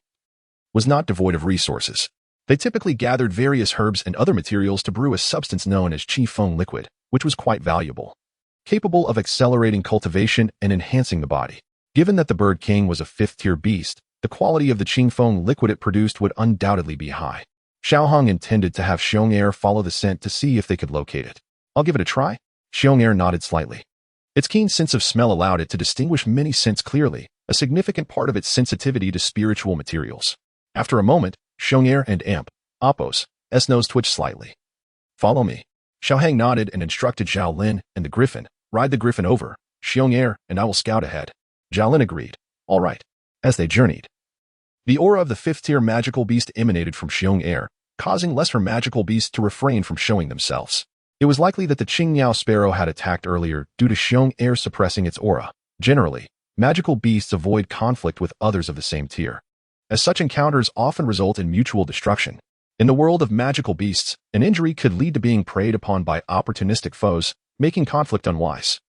was not devoid of resources. They typically gathered various herbs and other materials to brew a substance known as Qi Feng liquid, which was quite valuable, capable of accelerating cultivation and enhancing the body. Given that the Bird King was a 5th-tier beast, the quality of the Qi Feng liquid it produced would undoubtedly be high. Xiao Hong intended to have Xiong Air follow the scent to see if they could locate it. I'll give it a try. Xiong Air nodded slightly. Its keen sense of smell allowed it to distinguish many scents clearly, a significant part of its sensitivity to spiritual materials. After a moment, Xiong Air and Appo's nose twitched slightly. Follow me. Xiao Hang nodded and instructed Zhao Lin and the Griffin, ride the Griffin over, Xiong Air, and I will scout ahead. Zhao Lin agreed. All right. As they journeyed, the aura of the 5th-tier magical beast emanated from Xiong Air, causing lesser magical beasts to refrain from showing themselves. It was likely that the Qingyao Sparrow had attacked earlier due to Xiong Air suppressing its aura. Generally, magical beasts avoid conflict with others of the same tier, as such encounters often result in mutual destruction. In the world of magical beasts, an injury could lead to being preyed upon by opportunistic foes, making conflict unwise.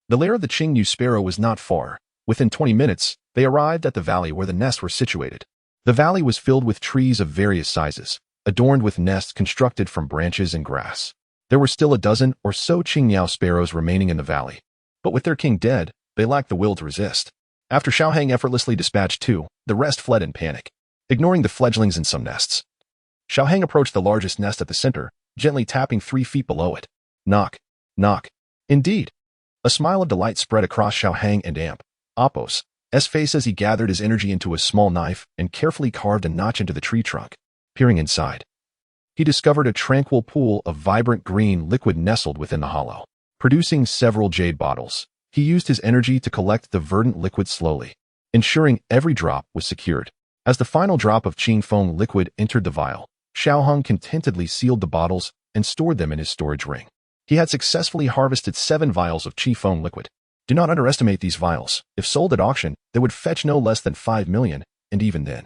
The lair of the Qingyu Sparrow was not far. Within 20 minutes, they arrived at the valley where the nests were situated. The valley was filled with trees of various sizes, adorned with nests constructed from branches and grass. There were still a dozen or so Qingyao sparrows remaining in the valley, but with their king dead, they lacked the will to resist. After Xiao Hang effortlessly dispatched 2, the rest fled in panic, ignoring the fledglings in some nests. Xiao Hang approached the largest nest at the center, gently tapping 3 feet below it. Knock. Knock. Indeed. A smile of delight spread across Xiao Hang and Appo's face as he gathered his energy into a small knife and carefully carved a notch into the tree trunk. Peering inside, he discovered a tranquil pool of vibrant green liquid nestled within the hollow. Producing several jade bottles, he used his energy to collect the verdant liquid slowly, ensuring every drop was secured. As the final drop of Qi Feng liquid entered the vial, Xiao Hong contentedly sealed the bottles and stored them in his storage ring. He had successfully harvested 7 vials of Qi Feng liquid. Do not underestimate these vials. If sold at auction, they would fetch no less than 5 million, and even then,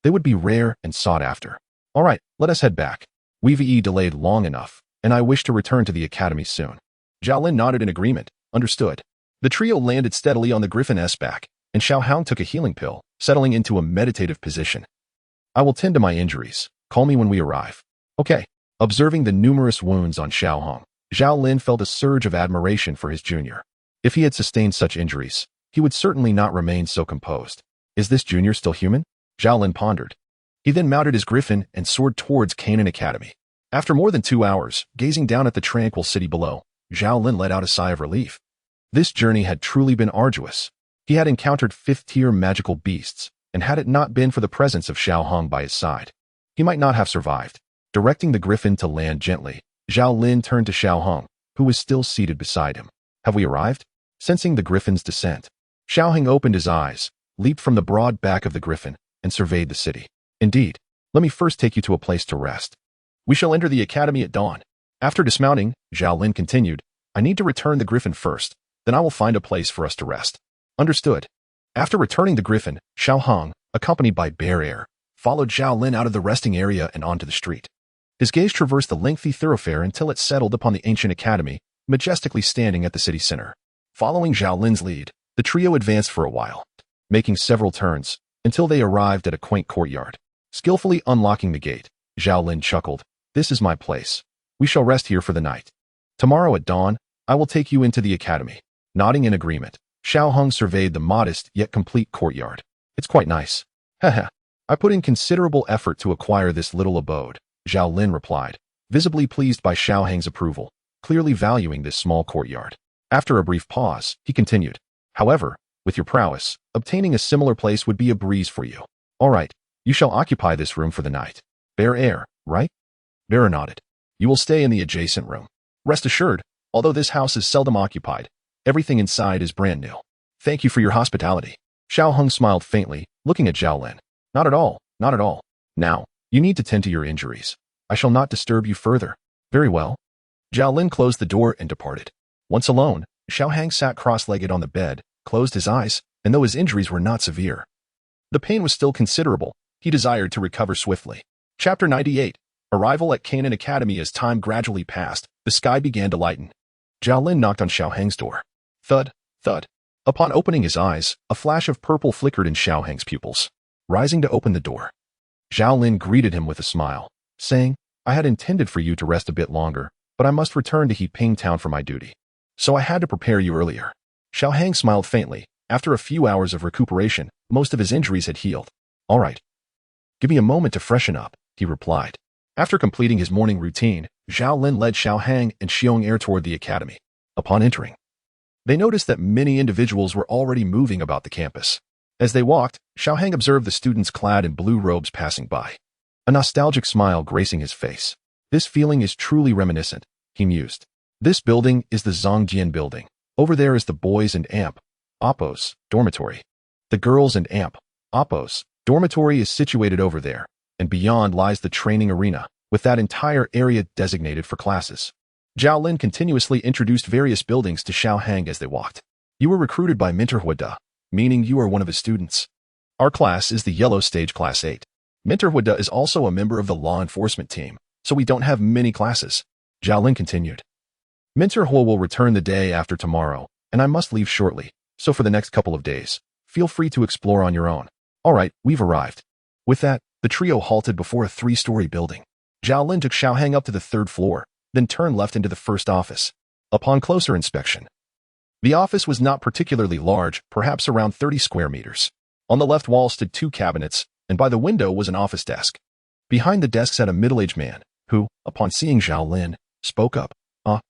they would be rare and sought after. All right, let us head back. We've delayed long enough, and I wish to return to the academy soon. Zhao Lin nodded in agreement. Understood. The trio landed steadily on the Griffin's back, and Xiao Hang took a healing pill, settling into a meditative position. I will tend to my injuries. Call me when we arrive. Okay. Observing the numerous wounds on Xiao Hong, Zhao Lin felt a surge of admiration for his junior. If he had sustained such injuries, he would certainly not remain so composed. Is this junior still human? Zhao Lin pondered. He then mounted his griffin and soared towards Canaan Academy. After more than 2 hours, gazing down at the tranquil city below, Zhao Lin let out a sigh of relief. This journey had truly been arduous. He had encountered 5th-tier magical beasts, and had it not been for the presence of Xiao Hong by his side, he might not have survived. Directing the griffin to land gently, Zhao Lin turned to Xiao Hong, who was still seated beside him. Have we arrived? Sensing the griffin's descent, Xiao Hong opened his eyes, leaped from the broad back of the griffin, and surveyed the city. Indeed. Let me first take you to a place to rest. We shall enter the academy at dawn. After dismounting, Zhao Lin continued, I need to return the griffin first, then I will find a place for us to rest. Understood. After returning the griffin, Xiao Hong, accompanied by Bear Air, followed Zhao Lin out of the resting area and onto the street. His gaze traversed the lengthy thoroughfare until it settled upon the ancient academy, majestically standing at the city center. Following Zhao Lin's lead, the trio advanced for a while, making several turns, until they arrived at a quaint courtyard. Skillfully unlocking the gate, Zhao Lin chuckled, "This is my place. We shall rest here for the night. Tomorrow at dawn, I will take you into the academy." Nodding in agreement, Xiao Hong surveyed the modest yet complete courtyard. "It's quite nice." "Haha, I put in considerable effort to acquire this little abode," Zhao Lin replied, visibly pleased by Xiao Hang's approval, clearly valuing this small courtyard. After a brief pause, he continued, "However, with your prowess, obtaining a similar place would be a breeze for you. All right, you shall occupy this room for the night. Bear Air, right?" Bear nodded. "You will stay in the adjacent room. Rest assured, although this house is seldom occupied, everything inside is brand new. Thank you for your hospitality." Xiao Hong smiled faintly, looking at Zhao Lin. "Not at all, not at all. Now, you need to tend to your injuries. I shall not disturb you further." "Very well." Zhao Lin closed the door and departed. Once alone, Xiao Hang sat cross-legged on the bed, closed his eyes, and though his injuries were not severe, the pain was still considerable. He desired to recover swiftly. Chapter 98. Arrival at Canaan Academy. As time gradually passed, the sky began to lighten. Zhao Lin knocked on Xiao Hang's door. Thud, thud. Upon opening his eyes, a flash of purple flickered in Xiao Hang's pupils. Rising to open the door, Zhao Lin greeted him with a smile, saying, "I had intended for you to rest a bit longer, but I must return to Heaping Town for my duty. So I had to prepare you earlier." Xiao Hang smiled faintly. After a few hours of recuperation, most of his injuries had healed. "All right. Give me a moment to freshen up," he replied. After completing his morning routine, Zhao Lin led Xiao Hang and Xiong Er toward the academy. Upon entering, they noticed that many individuals were already moving about the campus. As they walked, Xiao Hang observed the students clad in blue robes passing by, a nostalgic smile gracing his face. "This feeling is truly reminiscent," he mused. "This building is the Zongjian building. Over there is the boys and amp, Oppos, dormitory. The girls and amp, Oppos, dormitory is situated over there, and beyond lies the training arena, with that entire area designated for classes." Zhao Lin continuously introduced various buildings to Xiao Hang as they walked. "You were recruited by Mentor Huida, meaning you are one of his students. Our class is the Yellow Stage Class 8. Mentor Huida is also a member of the law enforcement team, so we don't have many classes." Zhao Lin continued. "Mentor Hua will return the day after tomorrow, and I must leave shortly, so for the next couple of days, feel free to explore on your own." "All right, we've arrived." With that, the trio halted before a 3-story building. Zhao Lin took Xiao Hang up to the 3rd floor, then turned left into the first office. Upon closer inspection, the office was not particularly large, perhaps around 30 square meters. On the left wall stood 2 cabinets, and by the window was an office desk. Behind the desk sat a middle-aged man, who, upon seeing Zhao Lin, spoke up.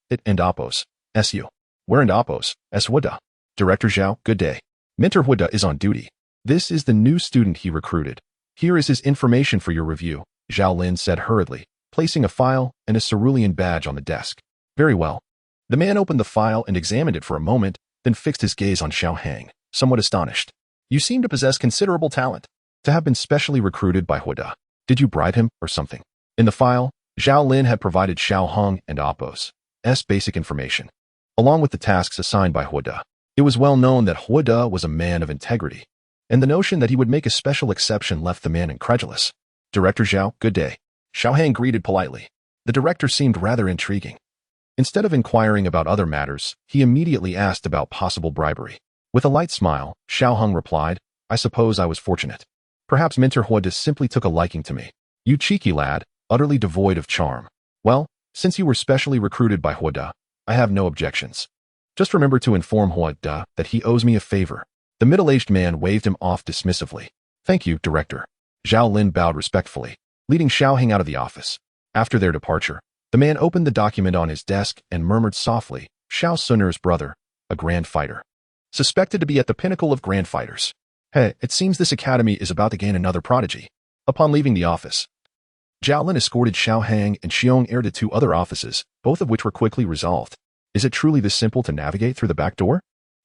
It and Oppos, SU. Where and Oppos, S. Huida. Director Zhao, good day. Mentor Huida is on duty. This is the new student he recruited. Here is his information for your review," Zhao Lin said hurriedly, placing a file and a cerulean badge on the desk. "Very well." The man opened the file and examined it for a moment, then fixed his gaze on Xiao Hang, somewhat astonished. "You seem to possess considerable talent. To have been specially recruited by Huida. Did you bribe him or something?" In the file, Zhao Lin had provided Xiao Hong and Oppos' basic information, along with the tasks assigned by Huida. It was well known that Huida was a man of integrity, and the notion that he would make a special exception left the man incredulous. "Director Zhao, good day." Xiao Hang greeted politely. The director seemed rather intriguing. Instead of inquiring about other matters, he immediately asked about possible bribery. With a light smile, Xiao Hong replied, "I suppose I was fortunate. Perhaps Mentor Huida simply took a liking to me. You cheeky lad, utterly devoid of charm. Well, since you were specially recruited by Huida, I have no objections. Just remember to inform Huida that he owes me a favor." The middle-aged man waved him off dismissively. "Thank you, Director." Zhao Lin bowed respectfully, leading Xiao Hang out of the office. After their departure, the man opened the document on his desk and murmured softly, "Xiao Sun'er's brother, a grand fighter. Suspected to be at the pinnacle of grand fighters. Hey, it seems this academy is about to gain another prodigy." Upon leaving the office, Zhao Lin escorted Xiao Hang and Xiong Er to 2 other offices, both of which were quickly resolved. Is it truly this simple to navigate through the back door?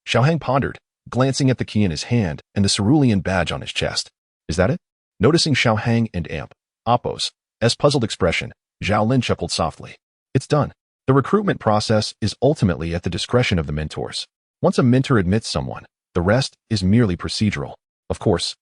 Xiao Hang pondered, glancing at the key in his hand and the cerulean badge on his chest. Is that it? Noticing Xiao Hang and Amp, Oppos' puzzled expression, Zhao Lin chuckled softly. "It's done. The recruitment process is ultimately at the discretion of the mentors. Once a mentor admits someone, the rest is merely procedural. Of course,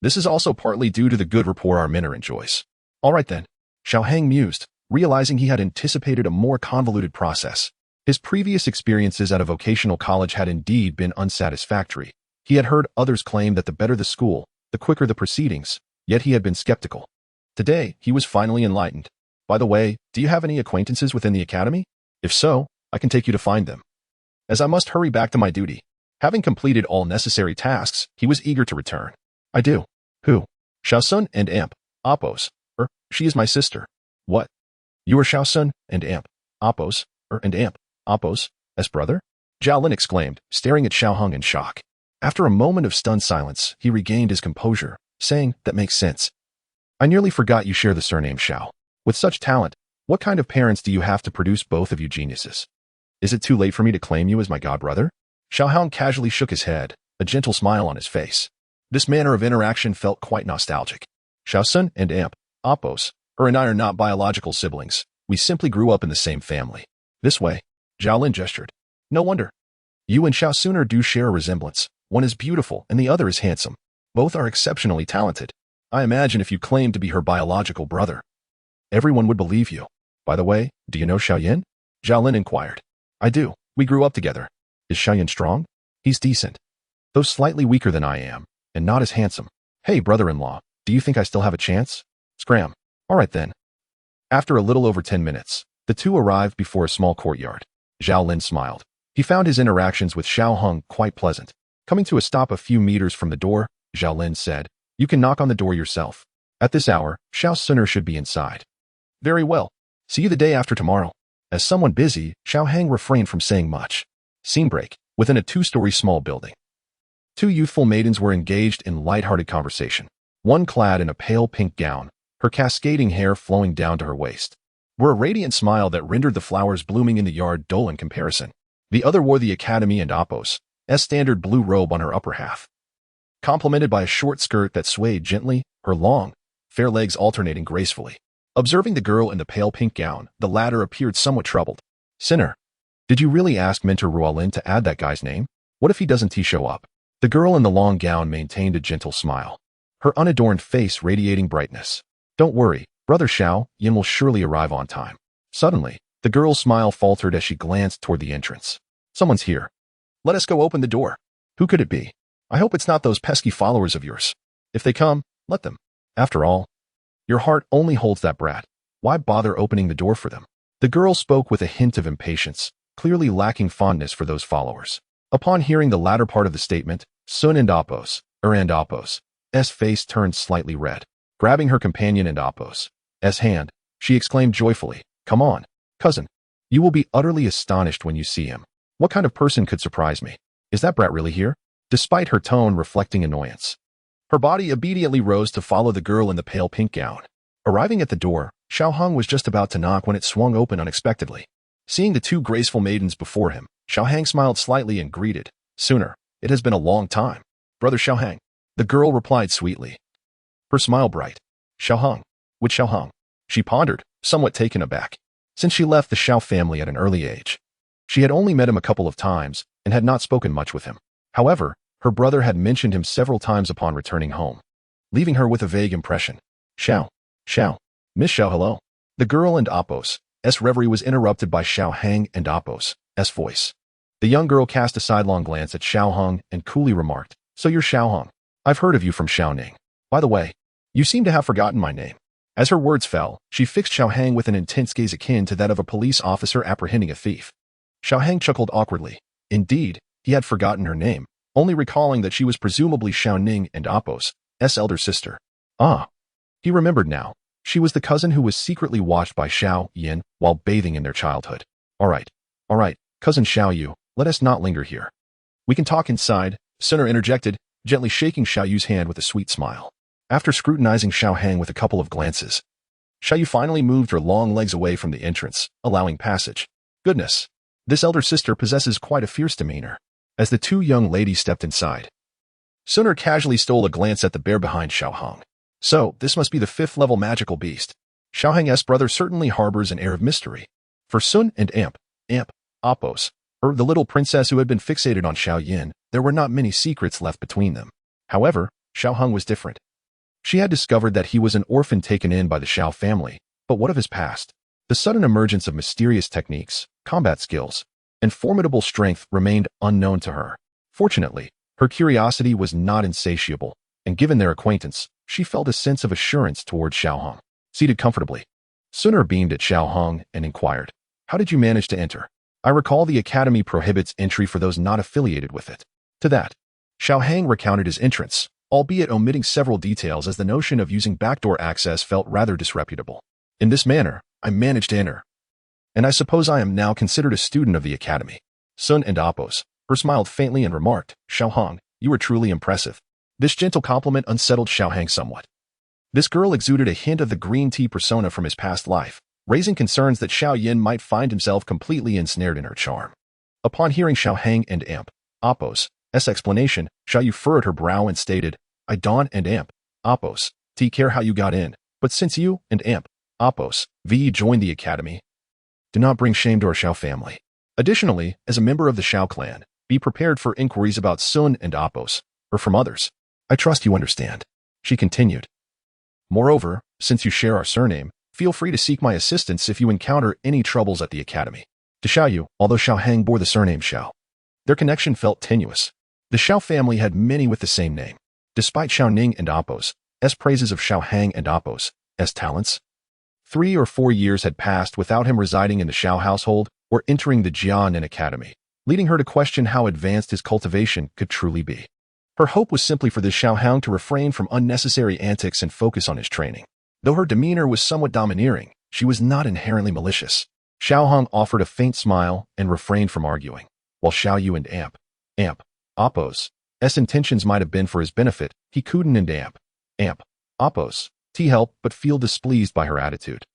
this is also partly due to the good rapport our mentor enjoys. All right then, Xiaohang mused, realizing he had anticipated a more convoluted process. His previous experiences at a vocational college had indeed been unsatisfactory. He had heard others claim that the better the school, the quicker the proceedings, yet he had been skeptical. Today, he was finally enlightened. By the way, do you have any acquaintances within the academy? If so, I can take you to find them. As I must hurry back to my duty. Having completed all necessary tasks, he was eager to return. I do. Who? Xiaosun and Amp. Oppos. She is my sister. What? You are Xiaosun and Amp. Oppos. And Amp. Oppos. As brother? Zhao Lin exclaimed, staring at Xiaohang in shock. After a moment of stunned silence, he regained his composure, saying, that makes sense. I nearly forgot you share the surname Xiao. With such talent, what kind of parents do you have to produce both of you geniuses? Is it too late for me to claim you as my godbrother? Xiaohang casually shook his head, a gentle smile on his face. This manner of interaction felt quite nostalgic. Xiaosun and Amp, Oppos, and I are not biological siblings. We simply grew up in the same family. This way, Zhao Lin gestured. No wonder. You and Xiaosun do share a resemblance. One is beautiful and the other is handsome. Both are exceptionally talented. I imagine if you claimed to be her biological brother, everyone would believe you. By the way, do you know Xiaoyan? Zhao Lin inquired. I do. We grew up together. Is Xiaoyan strong? He's decent. Though slightly weaker than I am, and not as handsome. Hey, brother-in-law, do you think I still have a chance? Scram. All right then. After a little over 10 minutes, the two arrived before a small courtyard. Zhao Lin smiled. He found his interactions with Xiaohang quite pleasant. Coming to a stop a few meters from the door, Zhao Lin said, you can knock on the door yourself. At this hour, Xiaosun should be inside. Very well. See you the day after tomorrow. As someone busy, Xiaohang refrained from saying much. Scene break, within a 2-story small building. Two youthful maidens were engaged in light-hearted conversation. One clad in a pale pink gown, her cascading hair flowing down to her waist, wore a radiant smile that rendered the flowers blooming in the yard dull in comparison. The other wore the Academy and Oppos' standard blue robe on her upper half, complemented by a short skirt that swayed gently, her long, fair legs alternating gracefully. Observing the girl in the pale pink gown, the latter appeared somewhat troubled. Sinner, did you really ask Mentor Ruolin to add that guy's name? What if he doesn't show up? The girl in the long gown maintained a gentle smile, her unadorned face radiating brightness. Don't worry, Brother Xiao Yin will surely arrive on time. Suddenly, the girl's smile faltered as she glanced toward the entrance. Someone's here. Let us go open the door. Who could it be? I hope it's not those pesky followers of yours. If they come, let them. After all, your heart only holds that brat. Why bother opening the door for them? The girl spoke with a hint of impatience, clearly lacking fondness for those followers. Upon hearing the latter part of the statement, Sun and Oppos' face turned slightly red. Grabbing her companion and Oppos' hand, she exclaimed joyfully, come on, cousin. You will be utterly astonished when you see him. What kind of person could surprise me? Is that brat really here? Despite her tone reflecting annoyance, her body obediently rose to follow the girl in the pale pink gown. Arriving at the door, Xiaohang was just about to knock when it swung open unexpectedly. Seeing the two graceful maidens before him, Xiaohang smiled slightly and greeted, Sooner, it has been a long time. Brother Xiaohang. The girl replied sweetly, her smile bright. Xiaohang. Which Xiaohang? She pondered, somewhat taken aback. Since she left the Xiao family at an early age, she had only met him a couple of times and had not spoken much with him. However, her brother had mentioned him several times upon returning home, leaving her with a vague impression. Xiao. Miss Xiao, hello. The girl and Oppos' reverie was interrupted by Xiaohang and Oppos' voice. The young girl cast a sidelong glance at Xiaohang and coolly remarked, so you're Xiaohang. I've heard of you from Xiaoning. By the way, you seem to have forgotten my name. As her words fell, she fixed Xiaohang with an intense gaze akin to that of a police officer apprehending a thief. Xiaohang chuckled awkwardly. Indeed, he had forgotten her name, only recalling that she was presumably Xiaoning and Oppos' elder sister. Ah, he remembered now. She was the cousin who was secretly watched by Xiao Yin while bathing in their childhood. All right, cousin Xiao Yu, let us not linger here. We can talk inside, Sooner interjected, gently shaking Xiao Yu's hand with a sweet smile. After scrutinizing Xiaohang with a couple of glances, Xiao Yu finally moved her long legs away from the entrance, allowing passage. Goodness, this elder sister possesses quite a fierce demeanor. As the two young ladies stepped inside, Sooner casually stole a glance at the bear behind Xiaohang. So, this must be the 5th-level magical beast. Xiaohang's brother certainly harbors an air of mystery. For Sun and Amp, Oppos, the little princess who had been fixated on Xiao Yin, there were not many secrets left between them. However, Xiao Hong was different. She had discovered that he was an orphan taken in by the Xiao family, but what of his past? The sudden emergence of mysterious techniques, combat skills, and formidable strength remained unknown to her. Fortunately, her curiosity was not insatiable, and given their acquaintance, she felt a sense of assurance toward Xiao Hong. Seated comfortably, Sun beamed at Xiao Hong and inquired, "How did you manage to enter? I recall the academy prohibits entry for those not affiliated with it." To that, Xiao Hang recounted his entrance, albeit omitting several details as the notion of using backdoor access felt rather disreputable. "In this manner, I managed to enter. And I suppose I am now considered a student of the academy." Sun and Oppos, smiled faintly and remarked, "Xiao Hong, you are truly impressive." This gentle compliment unsettled Xiao Hang somewhat. This girl exuded a hint of the green tea persona from his past life, raising concerns that Xiao Yin might find himself completely ensnared in her charm. Upon hearing Xiao Hang and Oppos' explanation, Xiao Yu furrowed her brow and stated, "I don't and Oppos, care how you got in, but since you and Oppos, joined the academy, do not bring shame to our Xiao family. Additionally, as a member of the Xiao clan, be prepared for inquiries about Sun and Oppos, from others. I trust you understand," she continued. "Moreover, since you share our surname, feel free to seek my assistance if you encounter any troubles at the academy." To Xiao Yu, although Xiao Hang bore the surname Xiao, their connection felt tenuous. The Xiao family had many with the same name. Despite Xiao Ning and Oppos' praises of Xiao Hang and Oppos' talents, 3 or 4 years had passed without him residing in the Xiao household or entering the Jianan Academy, leading her to question how advanced his cultivation could truly be. Her hope was simply for the Xiao Hang to refrain from unnecessary antics and focus on his training. Though her demeanor was somewhat domineering, she was not inherently malicious. Xiao Hong offered a faint smile and refrained from arguing, while Xiao Yu and Oppos' intentions might have been for his benefit. He couldn't and Oppos' help but feel displeased by her attitude.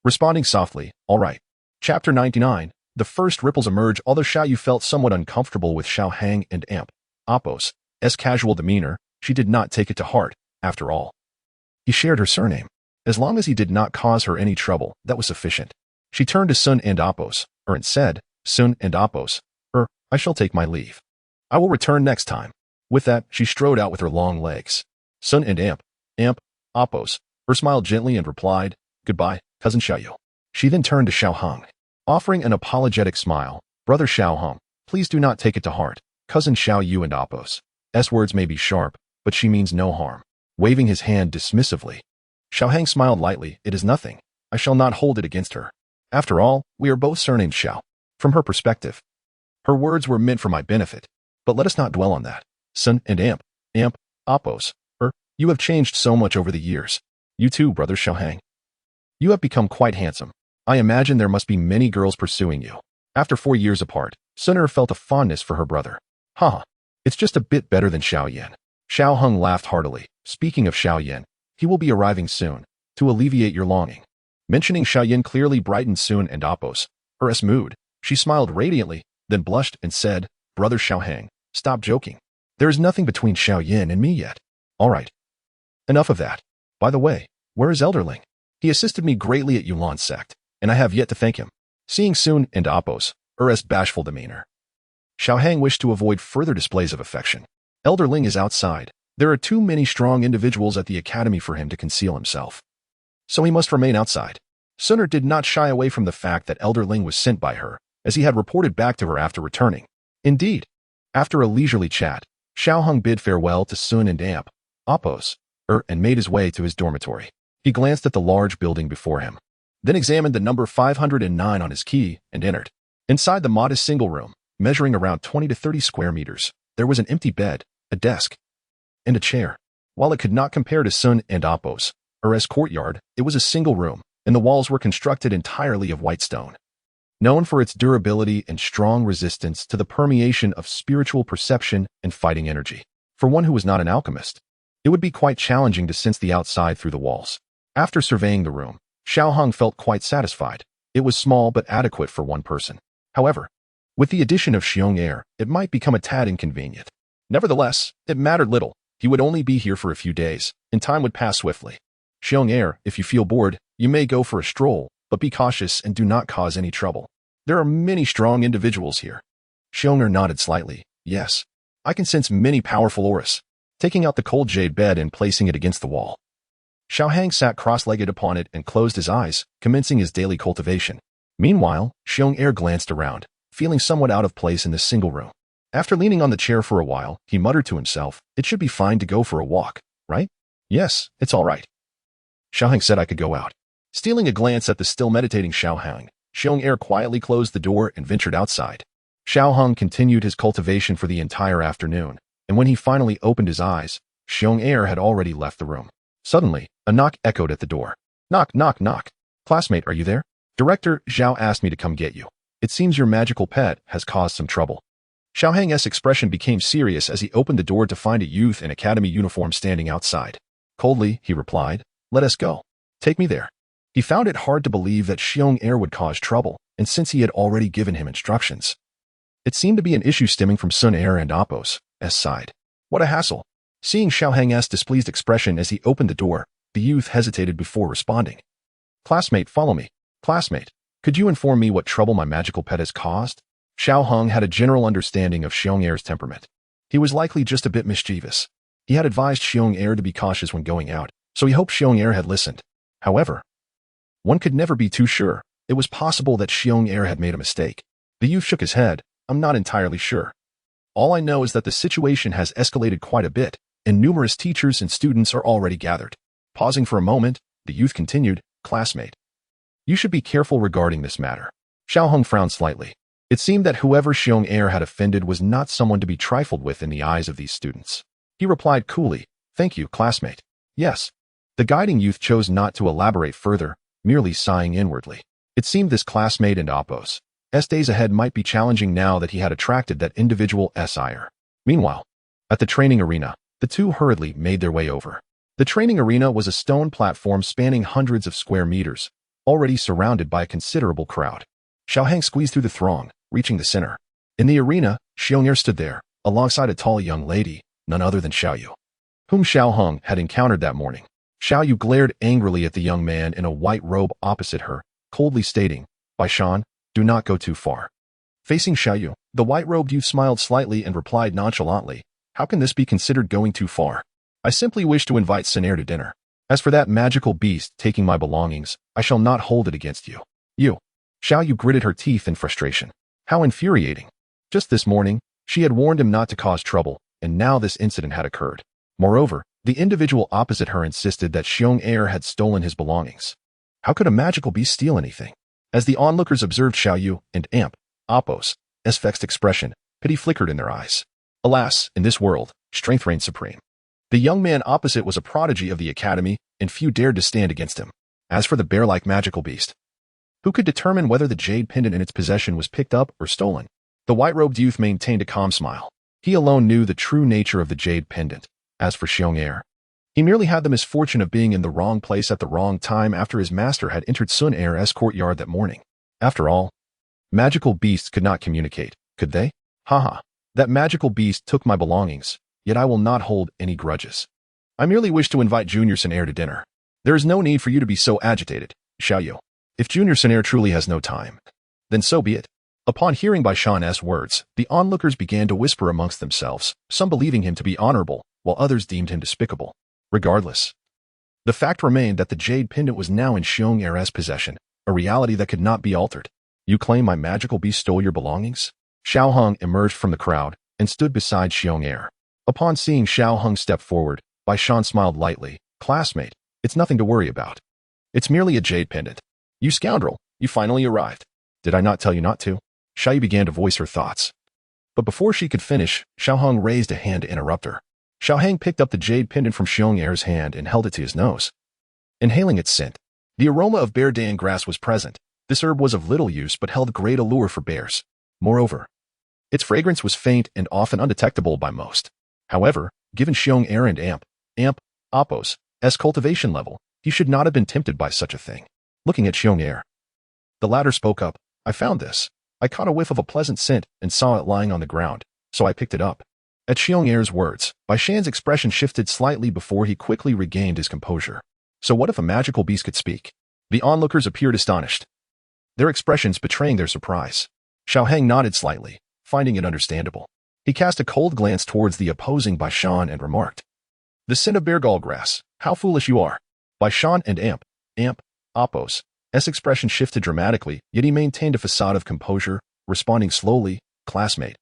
Responding softly, "All right." Chapter 99. The first ripples emerge. Although Xiao Yu felt somewhat uncomfortable with Xiao Hang and Oppos' casual demeanor, she did not take it to heart. After all, he shared her surname. As long as he did not cause her any trouble, that was sufficient. She turned to Sun and Oppos, and said, "Sun and Oppos, I shall take my leave. I will return next time." With that, she strode out with her long legs. Sun and Oppos, smiled gently and replied, "Goodbye, cousin Xiao Yu." She then turned to Xiao Hong, offering an apologetic smile. "Brother Xiao Hong, please do not take it to heart. Cousin Xiao Yu and Oppos' words may be sharp, but she means no harm." Waving his hand dismissively, Xiao Hang smiled lightly. "It is nothing. I shall not hold it against her. After all, we are both surnamed Xiao." From her perspective, her words were meant for my benefit, but let us not dwell on that. Sun and Oppos, you have changed so much over the years. You too, brother Xiao Hang. You have become quite handsome. I imagine there must be many girls pursuing you. After 4 years apart, Sun felt a fondness for her brother. Haha, it's just a bit better than Xiao Yan. Xiao Hong laughed heartily. Speaking of Xiao Yan, he will be arriving soon, to alleviate your longing. Mentioning Xiao Yan clearly brightened Sun and Oppos' mood. She smiled radiantly, then blushed and said, "Brother Xiao Hang, stop joking. There is nothing between Xiao Yan and me yet." "All right. Enough of that. By the way, where is Elderling? He assisted me greatly at Yulan's sect, and I have yet to thank him." Seeing Sun and Oppos' bashful demeanor, Xiao Hang wished to avoid further displays of affection. "Elderling is outside. There are too many strong individuals at the academy for him to conceal himself, so he must remain outside." Sun did not shy away from the fact that Elderling was sent by her, as he had reported back to her after returning. Indeed, after a leisurely chat, Xiao Hong bid farewell to Sun and Oppos' and made his way to his dormitory. He glanced at the large building before him, then examined the number 509 on his key and entered. Inside the modest single room, measuring around 20 to 30 square meters, there was an empty bed, a desk, and a chair. While it could not compare to Sun and Oppos' courtyard, it was a single room, and the walls were constructed entirely of white stone. Known for its durability and strong resistance to the permeation of spiritual perception and fighting energy. For one who was not an alchemist, it would be quite challenging to sense the outside through the walls. After surveying the room, Xiao Hong felt quite satisfied. It was small but adequate for one person. However, with the addition of Xiong Air, it might become a tad inconvenient. Nevertheless, it mattered little. He would only be here for a few days, and time would pass swiftly. "Xiong Air, if you feel bored, you may go for a stroll," but be cautious and do not cause any trouble. There are many strong individuals here. Xiong'er nodded slightly. Yes, I can sense many powerful auras. Taking out the cold jade bed and placing it against the wall. Xiaohang sat cross-legged upon it and closed his eyes, commencing his daily cultivation. Meanwhile, Xiong'er glanced around, feeling somewhat out of place in this single room. After leaning on the chair for a while, he muttered to himself, it should be fine to go for a walk, right? Yes, it's all right. Xiaohang said I could go out. Stealing a glance at the still meditating Xiaohang, Xiong'er quietly closed the door and ventured outside. Xiaohang continued his cultivation for the entire afternoon, and when he finally opened his eyes, Xiong'er had already left the room. Suddenly, a knock echoed at the door. Knock, knock, knock. Classmate, are you there? Director Zhao asked me to come get you. It seems your magical pet has caused some trouble. Xiaohang's expression became serious as he opened the door to find a youth in academy uniform standing outside. Coldly, he replied, let us go. Take me there. He found it hard to believe that Xiong'er would cause trouble, and since he had already given him instructions, it seemed to be an issue stemming from Sun Er and Apos' side. What a hassle. Seeing Xiaohang's displeased expression as he opened the door, the youth hesitated before responding. Classmate, follow me. Classmate, could you inform me what trouble my magical pet has caused? Xiaohang had a general understanding of Xiong'er's temperament. He was likely just a bit mischievous. He had advised Xiong'er to be cautious when going out, so he hoped Xiong'er had listened. However, one could never be too sure. It was possible that Xiong'er had made a mistake. The youth shook his head. I'm not entirely sure. All I know is that the situation has escalated quite a bit, and numerous teachers and students are already gathered. Pausing for a moment, the youth continued, classmate, you should be careful regarding this matter. Xiaohang frowned slightly. It seemed that whoever Xiong'er had offended was not someone to be trifled with in the eyes of these students. He replied coolly, thank you, classmate. Yes. The guiding youth chose not to elaborate further, merely sighing inwardly. It seemed this classmate and Apos' days ahead might be challenging now that he had attracted that individual ire. Meanwhile, at the training arena, the two hurriedly made their way over. The training arena was a stone platform spanning hundreds of square meters, already surrounded by a considerable crowd. Xiaohang squeezed through the throng, reaching the center. In the arena, Xiong'er stood there, alongside a tall young lady, none other than Xiaoyu, whom Xiaohang had encountered that morning. Xiaoyu glared angrily at the young man in a white robe opposite her, coldly stating, Bai Shan, do not go too far. Facing Xiaoyu, the white-robed youth smiled slightly and replied nonchalantly, how can this be considered going too far? I simply wish to invite Sun Er to dinner. As for that magical beast taking my belongings, I shall not hold it against you. You. Xiaoyu gritted her teeth in frustration. How infuriating. Just this morning, she had warned him not to cause trouble, and now this incident had occurred. Moreover, the individual opposite her insisted that Xiong'er had stolen his belongings. How could a magical beast steal anything? As the onlookers observed Xiaoyu and Apos' vexed expression, pity flickered in their eyes. Alas, in this world, strength reigned supreme. The young man opposite was a prodigy of the academy, and few dared to stand against him. As for the bear-like magical beast, who could determine whether the jade pendant in its possession was picked up or stolen? The white-robed youth maintained a calm smile. He alone knew the true nature of the jade pendant. As for Xiong'er, he merely had the misfortune of being in the wrong place at the wrong time after his master had entered Sun Er's courtyard that morning. After all, magical beasts could not communicate, could they? Haha, that magical beast took my belongings, yet I will not hold any grudges. I merely wish to invite Junior Sun Er to dinner. There is no need for you to be so agitated, Xiaoyu. If Junior Sun Er truly has no time, then so be it. Upon hearing Bai Shan's words, the onlookers began to whisper amongst themselves, some believing him to be honorable, while others deemed him despicable. Regardless, the fact remained that the jade pendant was now in Xiong'er's possession, a reality that could not be altered. You claim my magical beast stole your belongings? Xiaohang emerged from the crowd and stood beside Xiong'er. Upon seeing Xiaohang step forward, Bai Shan smiled lightly. Classmate, it's nothing to worry about. It's merely a jade pendant. You scoundrel, you finally arrived. Did I not tell you not to? Xiaoyu began to voice her thoughts. But before she could finish, Xiaohang raised a hand to interrupt her. Xiaohang picked up the jade pendant from Xiong'er's hand and held it to his nose. Inhaling its scent, the aroma of bear dan grass was present. This herb was of little use but held great allure for bears. Moreover, its fragrance was faint and often undetectable by most. However, given Xiong'er and Apos' cultivation level, he should not have been tempted by such a thing. Looking at Xiong'er, the latter spoke up. I found this. I caught a whiff of a pleasant scent and saw it lying on the ground, so I picked it up. At Xiong'er's words, Bai Shan's expression shifted slightly before he quickly regained his composure. So what if a magical beast could speak? The onlookers appeared astonished, their expressions betraying their surprise. Xiao Hang nodded slightly, finding it understandable. He cast a cold glance towards the opposing Bai Shan and remarked, "The sin of bear gall grass, how foolish you are." Bai Shan and Appo's expression shifted dramatically, yet he maintained a facade of composure, responding slowly, "Classmate,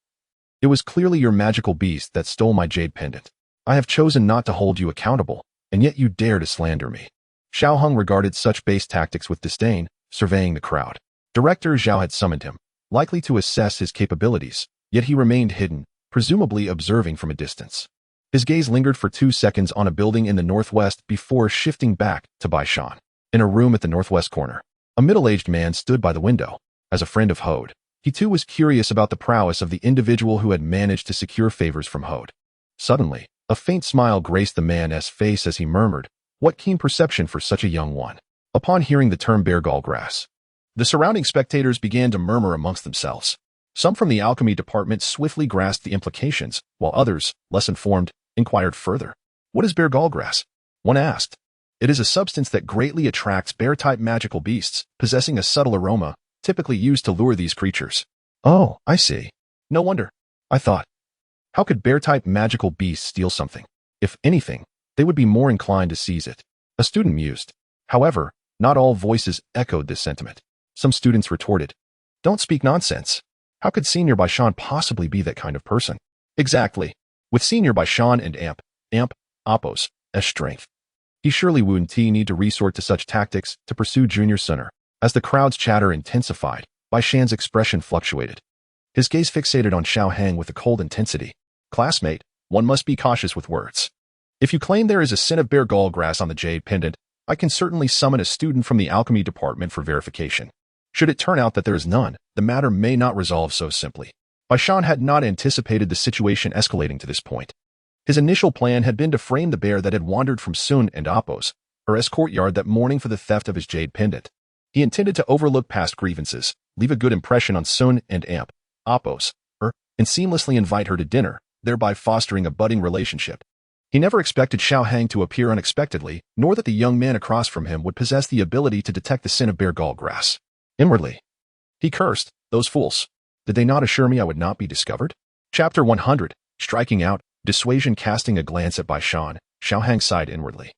it was clearly your magical beast that stole my jade pendant. I have chosen not to hold you accountable, and yet you dare to slander me." Xiao Hung regarded such base tactics with disdain, surveying the crowd. Director Zhao had summoned him, likely to assess his capabilities, yet he remained hidden, presumably observing from a distance. His gaze lingered for 2 seconds on a building in the northwest before shifting back to Bai Shan. In a room at the northwest corner, a middle-aged man stood by the window. As a friend of Hode, he too was curious about the prowess of the individual who had managed to secure favors from Hode. Suddenly, a faint smile graced the man's face as he murmured, "What keen perception for such a young one." Upon hearing the term bear gall grass, the surrounding spectators began to murmur amongst themselves. Some from the alchemy department swiftly grasped the implications, while others, less informed, inquired further. "What is bear gall grass?" one asked. "It is a substance that greatly attracts bear-type magical beasts, possessing a subtle aroma, typically used to lure these creatures." "Oh, I see. No wonder," I thought. How could bear-type magical beasts steal something? If anything, they would be more inclined to seize it. A student mused. However, not all voices echoed this sentiment. Some students retorted, "Don't speak nonsense. How could Senior Bai Shan possibly be that kind of person?" Exactly. With Senior Bai Shan and Appo's strength, he surely wouldn't need to resort to such tactics to pursue Junior Sunner. As the crowd's chatter intensified, Bai Shan's expression fluctuated. His gaze fixated on Xiao Hang with a cold intensity. "Classmate, one must be cautious with words. If you claim there is a sin of bear gall grass on the jade pendant, I can certainly summon a student from the alchemy department for verification. Should it turn out that there is none, the matter may not resolve so simply." Bai Shan had not anticipated the situation escalating to this point. His initial plan had been to frame the bear that had wandered from Sun and Appo's courtyard that morning for the theft of his jade pendant. He intended to overlook past grievances, leave a good impression on Sun and Appo's, and seamlessly invite her to dinner, thereby fostering a budding relationship. He never expected Xiao Hang to appear unexpectedly, nor that the young man across from him would possess the ability to detect the sin of bear gall grass. Inwardly, he cursed, "Those fools. Did they not assure me I would not be discovered?" Chapter 100, Striking Out, Dissuasion. Casting a glance at Bai Shan, Xiao Hang sighed inwardly,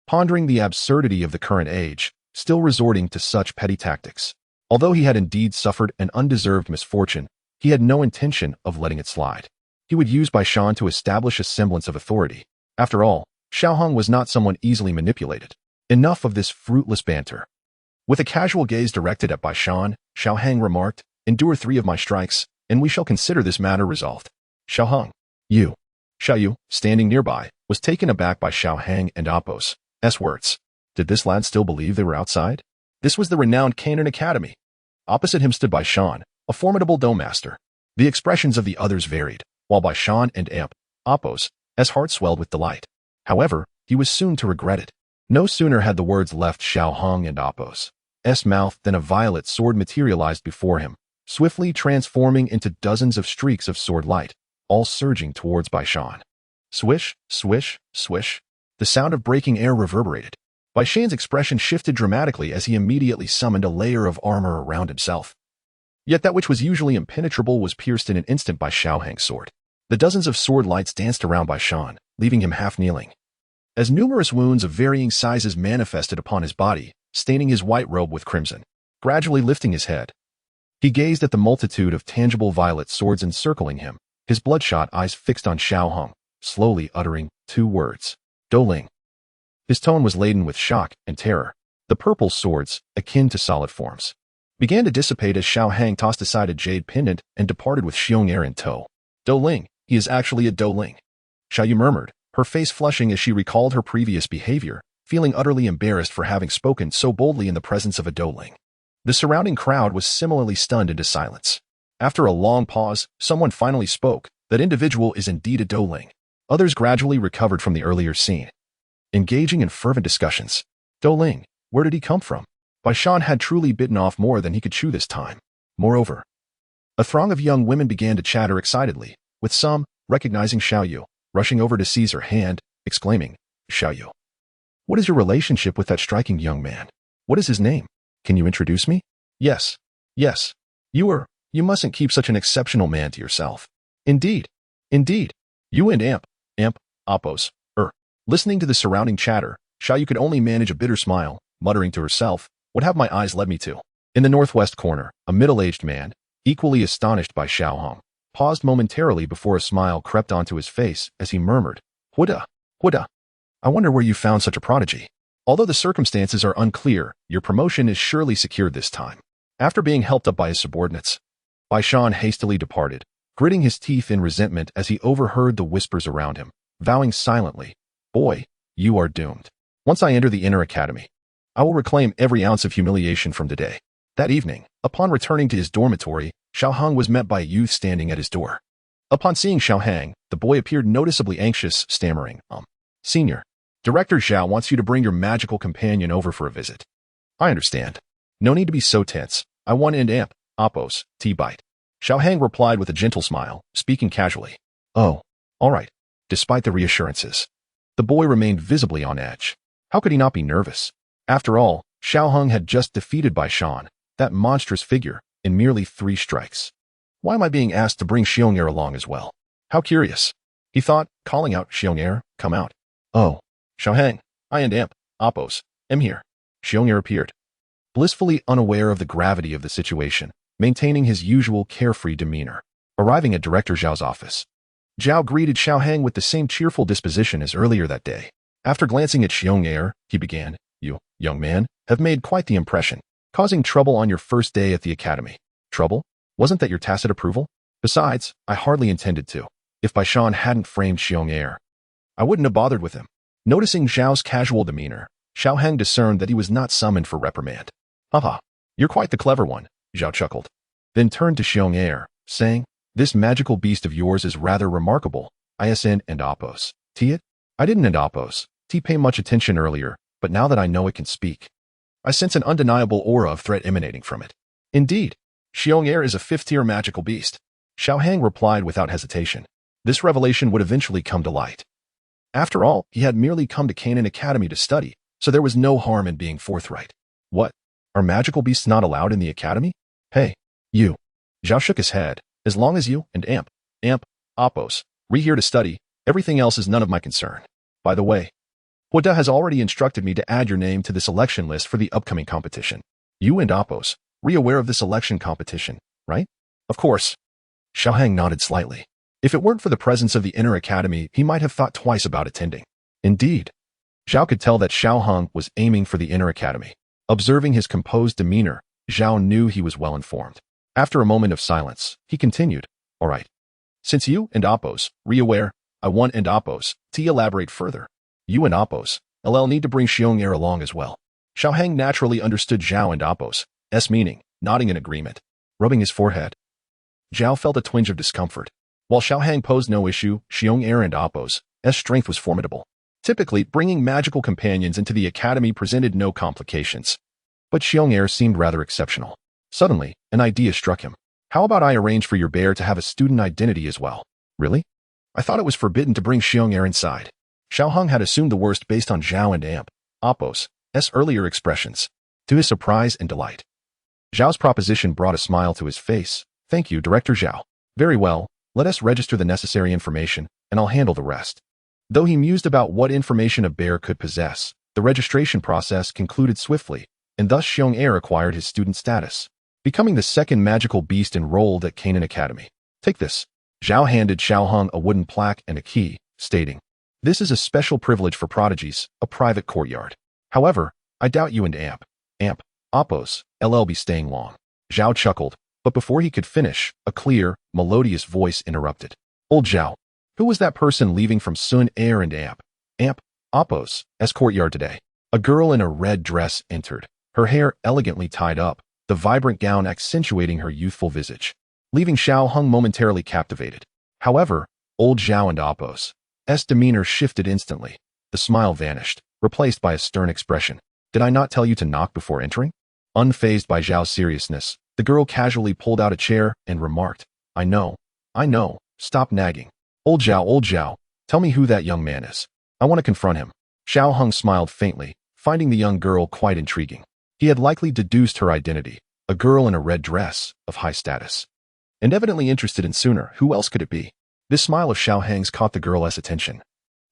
pondering the absurdity of the current age, still resorting to such petty tactics. Although he had indeed suffered an undeserved misfortune, he had no intention of letting it slide. He would use Bai Shan to establish a semblance of authority. After all, Xiao Hang was not someone easily manipulated. Enough of this fruitless banter. With a casual gaze directed at Bai Shan, Xiao Hang remarked, "Endure 3 of my strikes, and we shall consider this matter resolved." Xiao Hang, Xiao Yu, standing nearby, was taken aback by Xiao Hang and Appo's words. Did this lad still believe they were outside? This was the renowned Canaan Academy. Opposite him stood Bai Shan, a formidable dome master. The expressions of the others varied, while Bai Shan and Appo's heart swelled with delight. However, he was soon to regret it. No sooner had the words left Xiao Hang and Appo's mouth than a violet sword materialized before him, swiftly transforming into dozens of streaks of sword light, all surging towards Bai Shan. Swish, swish, swish. The sound of breaking air reverberated. Bai Shan's expression shifted dramatically as he immediately summoned a layer of armor around himself. Yet that which was usually impenetrable was pierced in an instant by Xiao Hang's sword. The dozens of sword lights danced around Bai Shan, leaving him half kneeling. As numerous wounds of varying sizes manifested upon his body, staining his white robe with crimson. Gradually lifting his head, he gazed at the multitude of tangible violet swords encircling him, his bloodshot eyes fixed on Xiao Hang, slowly uttering 2 words. Dou Ling. His tone was laden with shock and terror. The purple swords, akin to solid forms, began to dissipate as Xiao Hang tossed aside a jade pendant and departed with Xiong air in tow. Dou Ling, he is actually a Dou Ling. Xiao Yu murmured, her face flushing as she recalled her previous behavior, feeling utterly embarrassed for having spoken so boldly in the presence of a Dou Ling. The surrounding crowd was similarly stunned into silence. After a long pause, someone finally spoke. That individual is indeed a Dou Ling. Others gradually recovered from the earlier scene, engaging in fervent discussions. Dou Ling, where did he come from? Bai Shan had truly bitten off more than he could chew this time. Moreover, a throng of young women began to chatter excitedly, with some, recognizing Xiao Yu, rushing over to seize her hand, exclaiming, "Xiao Yu, what is your relationship with that striking young man?" What is his name? Can you introduce me? Yes. Yes. You mustn't keep such an exceptional man to yourself. Indeed. Indeed. You and Oppos. Listening to the surrounding chatter, Xiao Yu could only manage a bitter smile, muttering to herself, what have my eyes led me to? In the northwest corner, a middle-aged man, equally astonished by Xiao Hong, paused momentarily before a smile crept onto his face as he murmured, Huda. I wonder where you found such a prodigy. Although the circumstances are unclear, your promotion is surely secured this time. After being helped up by his subordinates, Bai Shan hastily departed, gritting his teeth in resentment as he overheard the whispers around him, vowing silently, Boy, you are doomed. Once I enter the inner academy, I will reclaim every ounce of humiliation from today. That evening, upon returning to his dormitory, Xiao Hang was met by a youth standing at his door. Upon seeing Xiao Hang, the boy appeared noticeably anxious, stammering, Senior, Director Zhao wants you to bring your magical companion over for a visit. I understand. No need to be so tense. I want Oppos, T-bite. Xiao Hang replied with a gentle smile, speaking casually. Oh, all right. Despite the reassurances, the boy remained visibly on edge. How could he not be nervous? After all, Xiao Hang had just defeated Bai Shan, that monstrous figure, in merely 3 strikes. Why am I being asked to bring Xiong'er along as well? How curious. He thought, calling out, Xiong'er, come out. Oh, Xiao Hang, I and Oppos, am here. Xiong'er appeared, blissfully unaware of the gravity of the situation, maintaining his usual carefree demeanor. Arriving at Director Zhao's office, Zhao greeted Xiao Hang with the same cheerful disposition as earlier that day. After glancing at Xiong'er, he began, You, young man, have made quite the impression, causing trouble on your first day at the academy. Trouble? Wasn't that your tacit approval? Besides, I hardly intended to. If Bai Shan hadn't framed Xiong'er, I wouldn't have bothered with him. Noticing Zhao's casual demeanor, Xiao Hang discerned that he was not summoned for reprimand. Haha, you're quite the clever one, Zhao chuckled. Then turned to Xiong'er, saying, This magical beast of yours is rather remarkable. ISN and Oppos. T it? I didn't and Oppos. T pay much attention earlier, but now that I know it can speak, I sense an undeniable aura of threat emanating from it. Indeed, Xiong'er is a 5th-tier magical beast. Xiao Hang replied without hesitation. This revelation would eventually come to light. After all, he had merely come to Canaan Academy to study, so there was no harm in being forthright. What? Are magical beasts not allowed in the academy? Hey, you. Zhao shook his head. As long as you and Oppos, here to study, everything else is none of my concern. By the way, Huda has already instructed me to add your name to the selection list for the upcoming competition. You and Oppos, aware of the selection competition, right? Of course. Xiao Hang nodded slightly. If it weren't for the presence of the inner academy, he might have thought twice about attending. Indeed. Zhao could tell that Xiao Hang was aiming for the inner academy. Observing his composed demeanor, Zhao knew he was well informed. After a moment of silence, he continued, All right. Since you and Oppos, aware, I want and Oppos, to elaborate further. You and Oppos, LL need to bring Xiong'er along as well. Xiao Hang naturally understood Zhao and Oppos' meaning, nodding in agreement. Rubbing his forehead, Zhao felt a twinge of discomfort. While Xiao Hang posed no issue, Xiong'er and Oppos' strength was formidable. Typically, bringing magical companions into the academy presented no complications. But Xiong'er seemed rather exceptional. Suddenly, an idea struck him. How about I arrange for your bear to have a student identity as well? Really? I thought it was forbidden to bring Xiong'er inside. Xiao Hang had assumed the worst based on Zhao and Oppos' earlier expressions. To his surprise and delight, Zhao's proposition brought a smile to his face. Thank you, Director Zhao. Very well, let us register the necessary information, and I'll handle the rest. Though he mused about what information a bear could possess, the registration process concluded swiftly, and thus Xiong'er acquired his student status, becoming the 2nd magical beast enrolled at Canaan Academy. Take this. Zhao handed Xiao Hang a wooden plaque and a key, stating, This is a special privilege for prodigies, a private courtyard. However, I doubt you and Oppos, LL be staying long. Zhao chuckled, but before he could finish, a clear, melodious voice interrupted. Old Zhao, who was that person leaving from Sun Air and Oppos' courtyard today? A girl in a red dress entered, her hair elegantly tied up, the vibrant gown accentuating her youthful visage, leaving Xiao Hang momentarily captivated. However, old Zhao and Oppos' demeanor shifted instantly. The smile vanished, replaced by a stern expression. Did I not tell you to knock before entering? Unfazed by Zhao's seriousness, the girl casually pulled out a chair and remarked, I know, stop nagging. Old Zhao, tell me who that young man is. I want to confront him. Xiao Hang smiled faintly, finding the young girl quite intriguing. He had likely deduced her identity, a girl in a red dress, of high status. And evidently interested in Sooner, who else could it be? This smile of Xiao Hang's caught the girl's attention,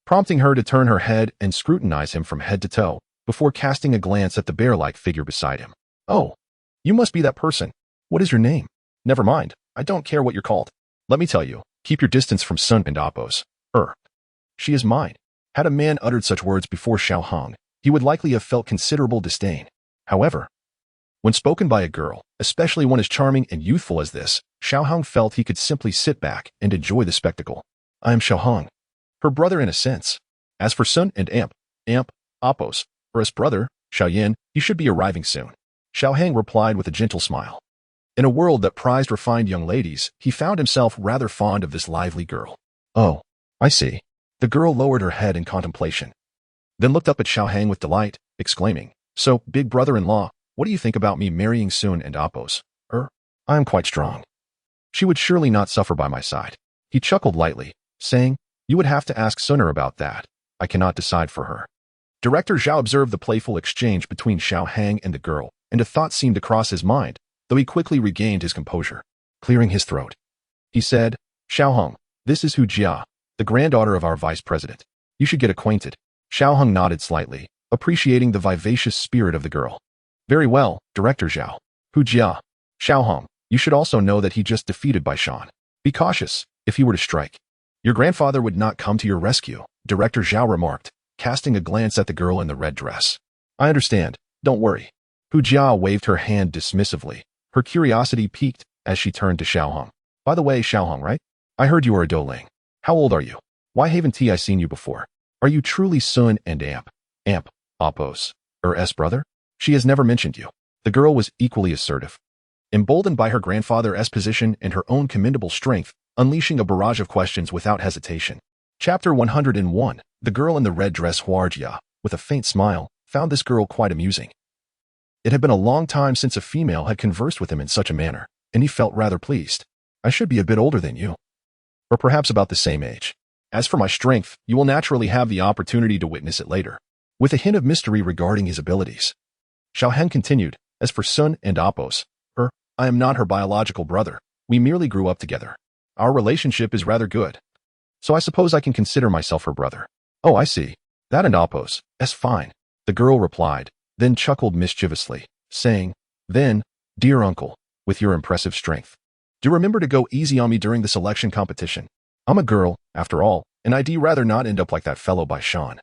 prompting her to turn her head and scrutinize him from head to toe, before casting a glance at the bear-like figure beside him. Oh, you must be that person. What is your name? Never mind, I don't care what you're called. Let me tell you, keep your distance from Sun and Appos. She is mine. Had a man uttered such words before Xiao Hang, he would likely have felt considerable disdain. However, when spoken by a girl, especially one as charming and youthful as this, Xiao Hang felt he could simply sit back and enjoy the spectacle. I am Xiao Hang, her brother in a sense. As for Sun and Appos, or his brother, Xiao Yin, he should be arriving soon. Xiao Hang replied with a gentle smile. In a world that prized refined young ladies, he found himself rather fond of this lively girl. Oh, I see. The girl lowered her head in contemplation, then looked up at Xiao Hang with delight, exclaiming, So, big brother-in-law, what do you think about me marrying Sun and Appos? I am quite strong. She would surely not suffer by my side. He chuckled lightly, saying, You would have to ask Sooner about that. I cannot decide for her. Director Zhao observed the playful exchange between Xiao Hang and the girl, and a thought seemed to cross his mind, though he quickly regained his composure. Clearing his throat, he said, Xiao Hang, this is Hu Jia, the granddaughter of our vice president. You should get acquainted. Xiao Hang nodded slightly, appreciating the vivacious spirit of the girl. Very well, Director Zhao. Hu Jia. Xiao Hang, you should also know that he just defeated Bai Shan. Be cautious, if he were to strike. Your grandfather would not come to your rescue, Director Zhao remarked, casting a glance at the girl in the red dress. I understand, don't worry. Hu Jia waved her hand dismissively, her curiosity piqued as she turned to Xiao Hang. By the way, Xiao Hang, right? I heard you are a Douling. How old are you? Why haven't I seen you before? Are you truly Sun and Appos, S brother? She has never mentioned you. The girl was equally assertive, emboldened by her grandfather's position and her own commendable strength, unleashing a barrage of questions without hesitation. Chapter 101. The girl in the red dress. Huarjia, with a faint smile, found this girl quite amusing. It had been a long time since a female had conversed with him in such a manner, and he felt rather pleased. I should be a bit older than you, or perhaps about the same age. As for my strength, you will naturally have the opportunity to witness it later. With a hint of mystery regarding his abilities, Xiao Hang continued, As for Sun and Appos, I am not her biological brother. We merely grew up together. Our relationship is rather good, so I suppose I can consider myself her brother. Oh, I see. That and Appos, fine, the girl replied, then chuckled mischievously, saying, Then, dear uncle, with your impressive strength, do remember to go easy on me during the selection competition. I'm a girl, after all, and I'd rather not end up like that fellow Bai Shan,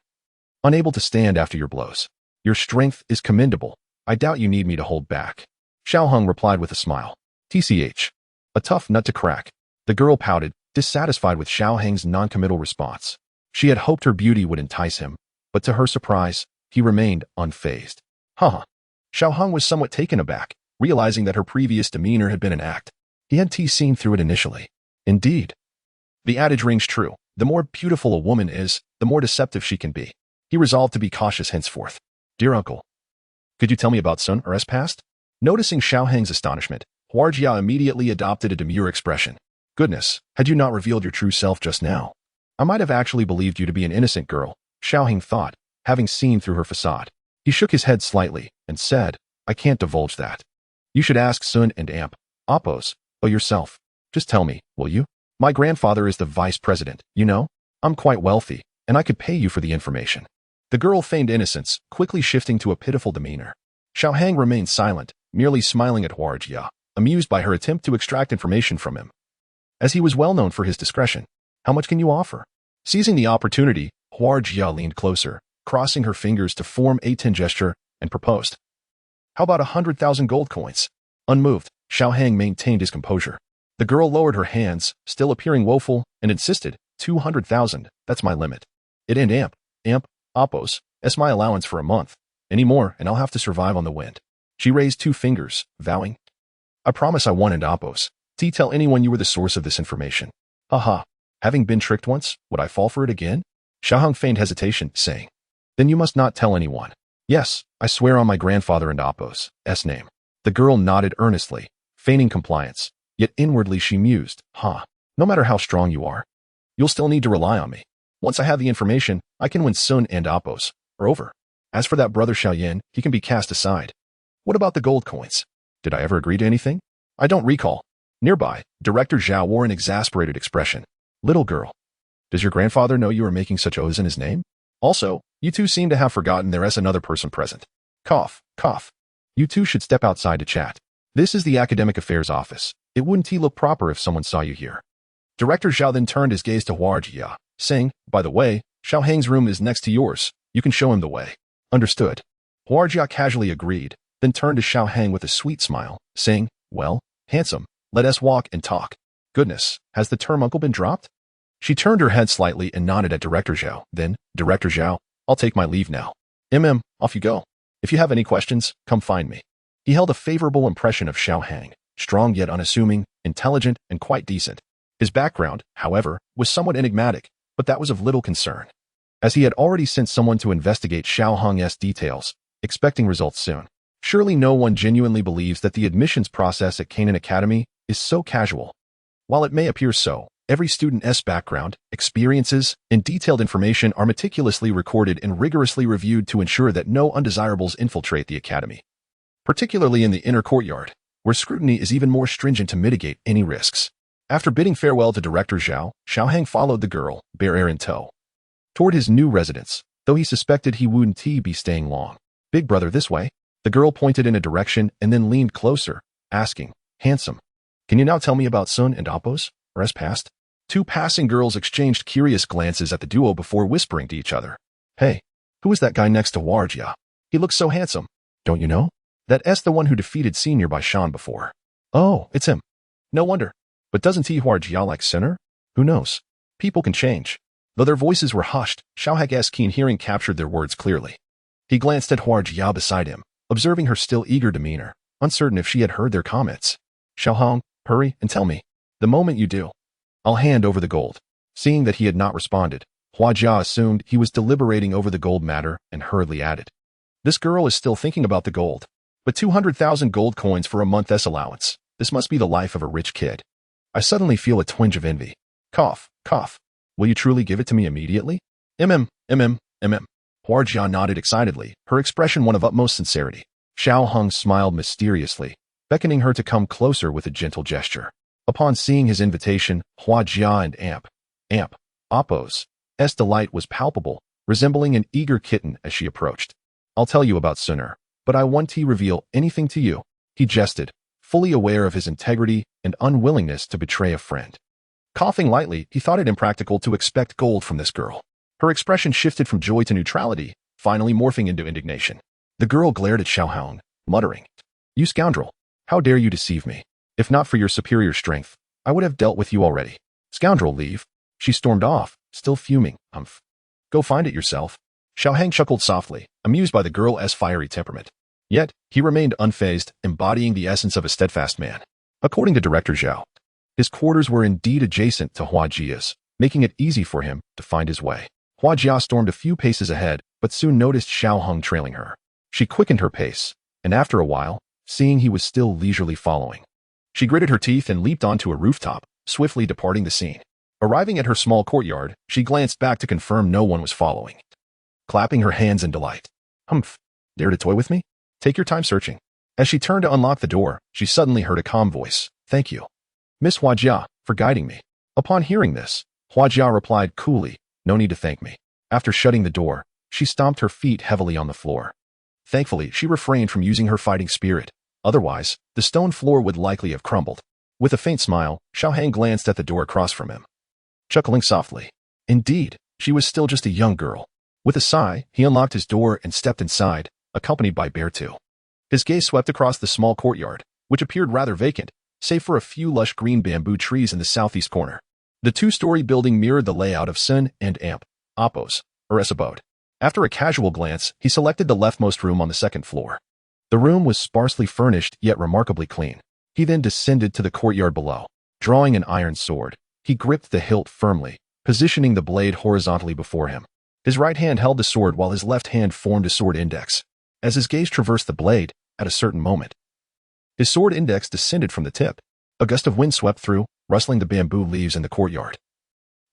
unable to stand after your blows. Your strength is commendable. I doubt you need me to hold back. Xiao Hang replied with a smile. TCH. A tough nut to crack. The girl pouted, dissatisfied with Xiao Hang's non-committal response. She had hoped her beauty would entice him, but to her surprise, he remained unfazed. Xiao Hang was somewhat taken aback, realizing that her previous demeanor had been an act. He had seen through it initially. Indeed, the adage rings true. The more beautiful a woman is, the more deceptive she can be. He resolved to be cautious henceforth. Dear uncle, could you tell me about Sun or past? Noticing Xiao Hang's astonishment, Huarjia immediately adopted a demure expression. Goodness, had you not revealed your true self just now, I might have actually believed you to be an innocent girl, Xiao Hang thought, having seen through her facade. He shook his head slightly and said, I can't divulge that. You should ask Sun and Appos, yourself. Just tell me, will you? My grandfather is the vice president, you know? I'm quite wealthy, and I could pay you for the information. The girl feigned innocence, quickly shifting to a pitiful demeanor. Xiao Hang remained silent, merely smiling at Huarjia, amused by her attempt to extract information from him, as he was well known for his discretion. How much can you offer? Seizing the opportunity, Huarjia leaned closer, crossing her fingers to form a 10 gesture, and proposed. How about 100,000 gold coins? Unmoved, Xiao Hang maintained his composure. The girl lowered her hands, still appearing woeful, and insisted, 200,000, that's my limit. It and Appos, my allowance for a month. Any more, and I'll have to survive on the wind. She raised 2 fingers, vowing, I promise I wanted Appos. Tell anyone you were the source of this information. Having been tricked once, would I fall for it again? Xiao Hang feigned hesitation, saying, Then you must not tell anyone. Yes, I swear on my grandfather and Appos' name. The girl nodded earnestly, feigning compliance, yet inwardly she mused, no matter how strong you are, you'll still need to rely on me. Once I have the information, I can win Sun and Appos, or over. As for that brother Xiao Yin, he can be cast aside. What about the gold coins? Did I ever agree to anything? I don't recall. Nearby, Director Zhao wore an exasperated expression. Little girl. Does your grandfather know you are making such oaths in his name? Also, you two seem to have forgotten there is another person present. Cough, cough. You two should step outside to chat. This is the Academic Affairs Office. It wouldn't look proper if someone saw you here. Director Zhao then turned his gaze to Huarjia, saying, by the way, Xiao Hang's room is next to yours. You can show him the way. Understood. Huarjia casually agreed, then turned to Xiao Hang with a sweet smile, saying, well, handsome, let us walk and talk. Goodness, has the term uncle been dropped? She turned her head slightly and nodded at Director Zhao. Then, Director Zhao, I'll take my leave now. Off you go. If you have any questions, come find me. He held a favorable impression of Xiao Hang, strong yet unassuming, intelligent, and quite decent. His background, however, was somewhat enigmatic, but that was of little concern, as he had already sent someone to investigate Xiao Hang's details, expecting results soon. Surely no one genuinely believes that the admissions process at Canaan Academy is so casual. While it may appear so, every student's background, experiences, and detailed information are meticulously recorded and rigorously reviewed to ensure that no undesirables infiltrate the academy. Particularly in the inner courtyard, where scrutiny is even more stringent to mitigate any risks. After bidding farewell to Director Zhao, Xiao Hang followed the girl, bare air in tow, toward his new residence, though he suspected he wouldn't be staying long. Big brother, this way. The girl pointed in a direction and then leaned closer, asking, handsome, can you now tell me about Sun and Appos, or as past? Two passing girls exchanged curious glances at the duo before whispering to each other. Hey, who is that guy next to Warjia? He looks so handsome. Don't you know? That's the one who defeated Senior by Shan before. Oh, it's him. No wonder. But doesn't he Warjia like Sinner? Who knows? People can change. Though their voices were hushed, Xiao Hag's keen hearing captured their words clearly. He glanced at Huarjia beside him, observing her still eager demeanor, uncertain if she had heard their comments. Xiao Hang, hurry and tell me. The moment you do, I'll hand over the gold. Seeing that he had not responded, Huarjia assumed he was deliberating over the gold matter and hurriedly added. This girl is still thinking about the gold. But 200,000 gold coins for a month's allowance. This must be the life of a rich kid. I suddenly feel a twinge of envy. Cough, cough. Will you truly give it to me immediately? Huarjia nodded excitedly, her expression one of utmost sincerity. Xiao Hang smiled mysteriously, beckoning her to come closer with a gentle gesture. Upon seeing his invitation, Huarjia and Appos' delight was palpable, resembling an eager kitten as she approached. I'll tell you about Sunner, but I won't reveal anything to you. He jested, fully aware of his integrity and unwillingness to betray a friend. Coughing lightly, he thought it impractical to expect gold from this girl. Her expression shifted from joy to neutrality, finally morphing into indignation. The girl glared at Xiao Hang, muttering, You scoundrel! How dare you deceive me? If not for your superior strength, I would have dealt with you already. Scoundrel, leave. She stormed off, still fuming. Go find it yourself. Xiao Hang chuckled softly, amused by the girl's fiery temperament. Yet, he remained unfazed, embodying the essence of a steadfast man. According to Director Zhao, his quarters were indeed adjacent to Huarjia's, making it easy for him to find his way. Huarjia stormed a few paces ahead, but soon noticed Xiao Hang trailing her. She quickened her pace, and after a while, seeing he was still leisurely following, she gritted her teeth and leaped onto a rooftop, swiftly departing the scene. Arriving at her small courtyard, she glanced back to confirm no one was following, clapping her hands in delight. Dare to toy with me? Take your time searching. As she turned to unlock the door, she suddenly heard a calm voice. Thank you, Miss Huarjia, for guiding me. Upon hearing this, Huarjia replied coolly, No need to thank me. After shutting the door, she stomped her feet heavily on the floor. Thankfully, she refrained from using her fighting spirit. Otherwise, the stone floor would likely have crumbled. With a faint smile, Xiao Hang glanced at the door across from him, chuckling softly. Indeed, she was still just a young girl. With a sigh, he unlocked his door and stepped inside, accompanied by Bear 2. His gaze swept across the small courtyard, which appeared rather vacant, save for a few lush green bamboo trees in the southeast corner. The two-story building mirrored the layout of Sun and Appos' abode. After a casual glance, he selected the leftmost room on the second floor. The room was sparsely furnished, yet remarkably clean. He then descended to the courtyard below. Drawing an iron sword, he gripped the hilt firmly, positioning the blade horizontally before him. His right hand held the sword while his left hand formed a sword index. As his gaze traversed the blade, at a certain moment, his sword index descended from the tip. A gust of wind swept through, rustling the bamboo leaves in the courtyard.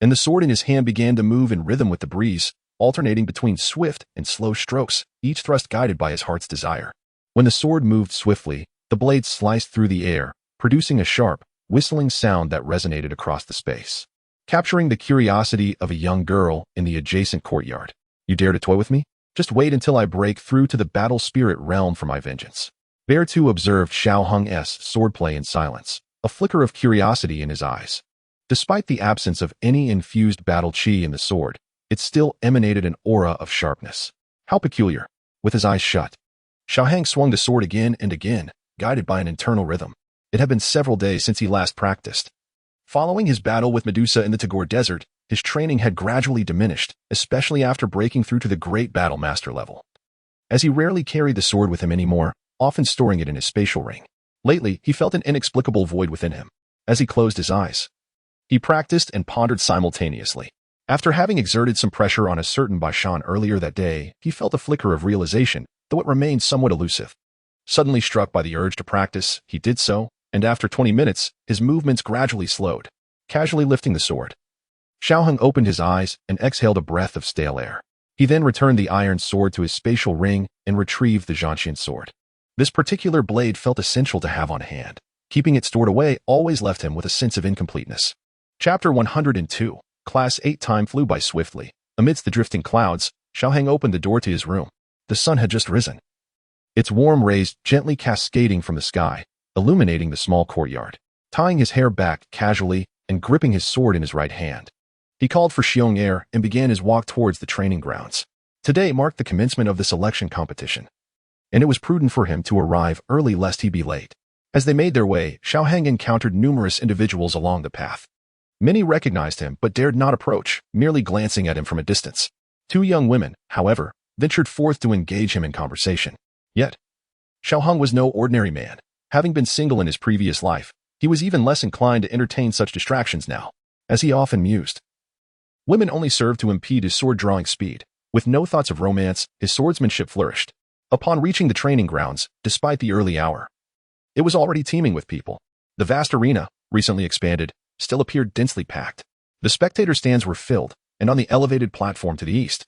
And the sword in his hand began to move in rhythm with the breeze, alternating between swift and slow strokes, each thrust guided by his heart's desire. When the sword moved swiftly, the blade sliced through the air, producing a sharp, whistling sound that resonated across the space, capturing the curiosity of a young girl in the adjacent courtyard. You dare to toy with me? Just wait until I break through to the battle spirit realm for my vengeance. Bear 2 observed Xiao Hung's swordplay in silence, a flicker of curiosity in his eyes. Despite the absence of any infused battle chi in the sword, it still emanated an aura of sharpness. How peculiar. With his eyes shut, Xiao Hang swung the sword again and again, guided by an internal rhythm. It had been several days since he last practiced. Following his battle with Medusa in the Tagore Desert, his training had gradually diminished, especially after breaking through to the Great Battle Master level. As he rarely carried the sword with him anymore, often storing it in his spatial ring. Lately, he felt an inexplicable void within him. As he closed his eyes, he practiced and pondered simultaneously. After having exerted some pressure on a certain Baishan earlier that day, he felt a flicker of realization, though it remained somewhat elusive. Suddenly struck by the urge to practice, he did so, and after 20 minutes, his movements gradually slowed, casually lifting the sword. Xiao Hung opened his eyes and exhaled a breath of stale air. He then returned the iron sword to his spatial ring and retrieved the Zhanxian sword. This particular blade felt essential to have on hand. Keeping it stored away always left him with a sense of incompleteness. Chapter 102. Class 8 time flew by swiftly. Amidst the drifting clouds, Xiao Hang opened the door to his room. The sun had just risen, its warm rays gently cascading from the sky, illuminating the small courtyard. Tying his hair back casually and gripping his sword in his right hand, he called for Xiong Air and began his walk towards the training grounds. Today marked the commencement of the selection competition, and it was prudent for him to arrive early lest he be late. As they made their way, Xiao Hang encountered numerous individuals along the path. Many recognized him but dared not approach, merely glancing at him from a distance. 2 young women, however, ventured forth to engage him in conversation. Yet, Xiao Hang was no ordinary man. Having been single in his previous life, he was even less inclined to entertain such distractions now, as he often mused. Women only served to impede his sword-drawing speed. With no thoughts of romance, his swordsmanship flourished. Upon reaching the training grounds, despite the early hour, it was already teeming with people. The vast arena, recently expanded, still appeared densely packed. The spectator stands were filled, and on the elevated platform to the east,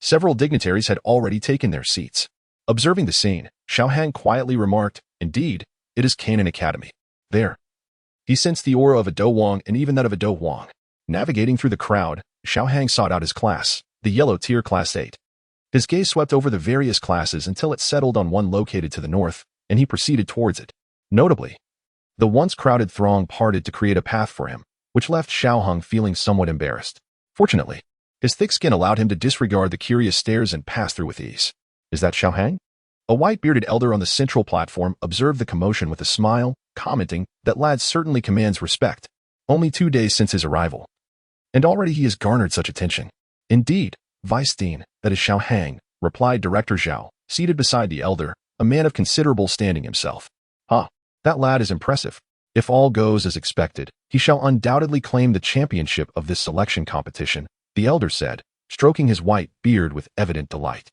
several dignitaries had already taken their seats. Observing the scene, Xiao Hang quietly remarked, "Indeed, it is Canaan Academy." There, he sensed the aura of a Dou Wang and even that of a Dou Huang. Navigating through the crowd, Xiao Hang sought out his class, the yellow tier class 8. His gaze swept over the various classes until it settled on one located to the north, and he proceeded towards it. Notably, the once crowded throng parted to create a path for him, which left Xiao Hang feeling somewhat embarrassed. Fortunately, his thick skin allowed him to disregard the curious stares and pass through with ease. Is that Xiao Hang? A white-bearded elder on the central platform observed the commotion with a smile, commenting that lad certainly commands respect. Only 2 days since his arrival, and already he has garnered such attention. Indeed, Vice Dean, that is Xiao Hang, replied Director Zhao, seated beside the elder, a man of considerable standing himself. That lad is impressive. If all goes as expected, he shall undoubtedly claim the championship of this selection competition, the elder said, stroking his white beard with evident delight.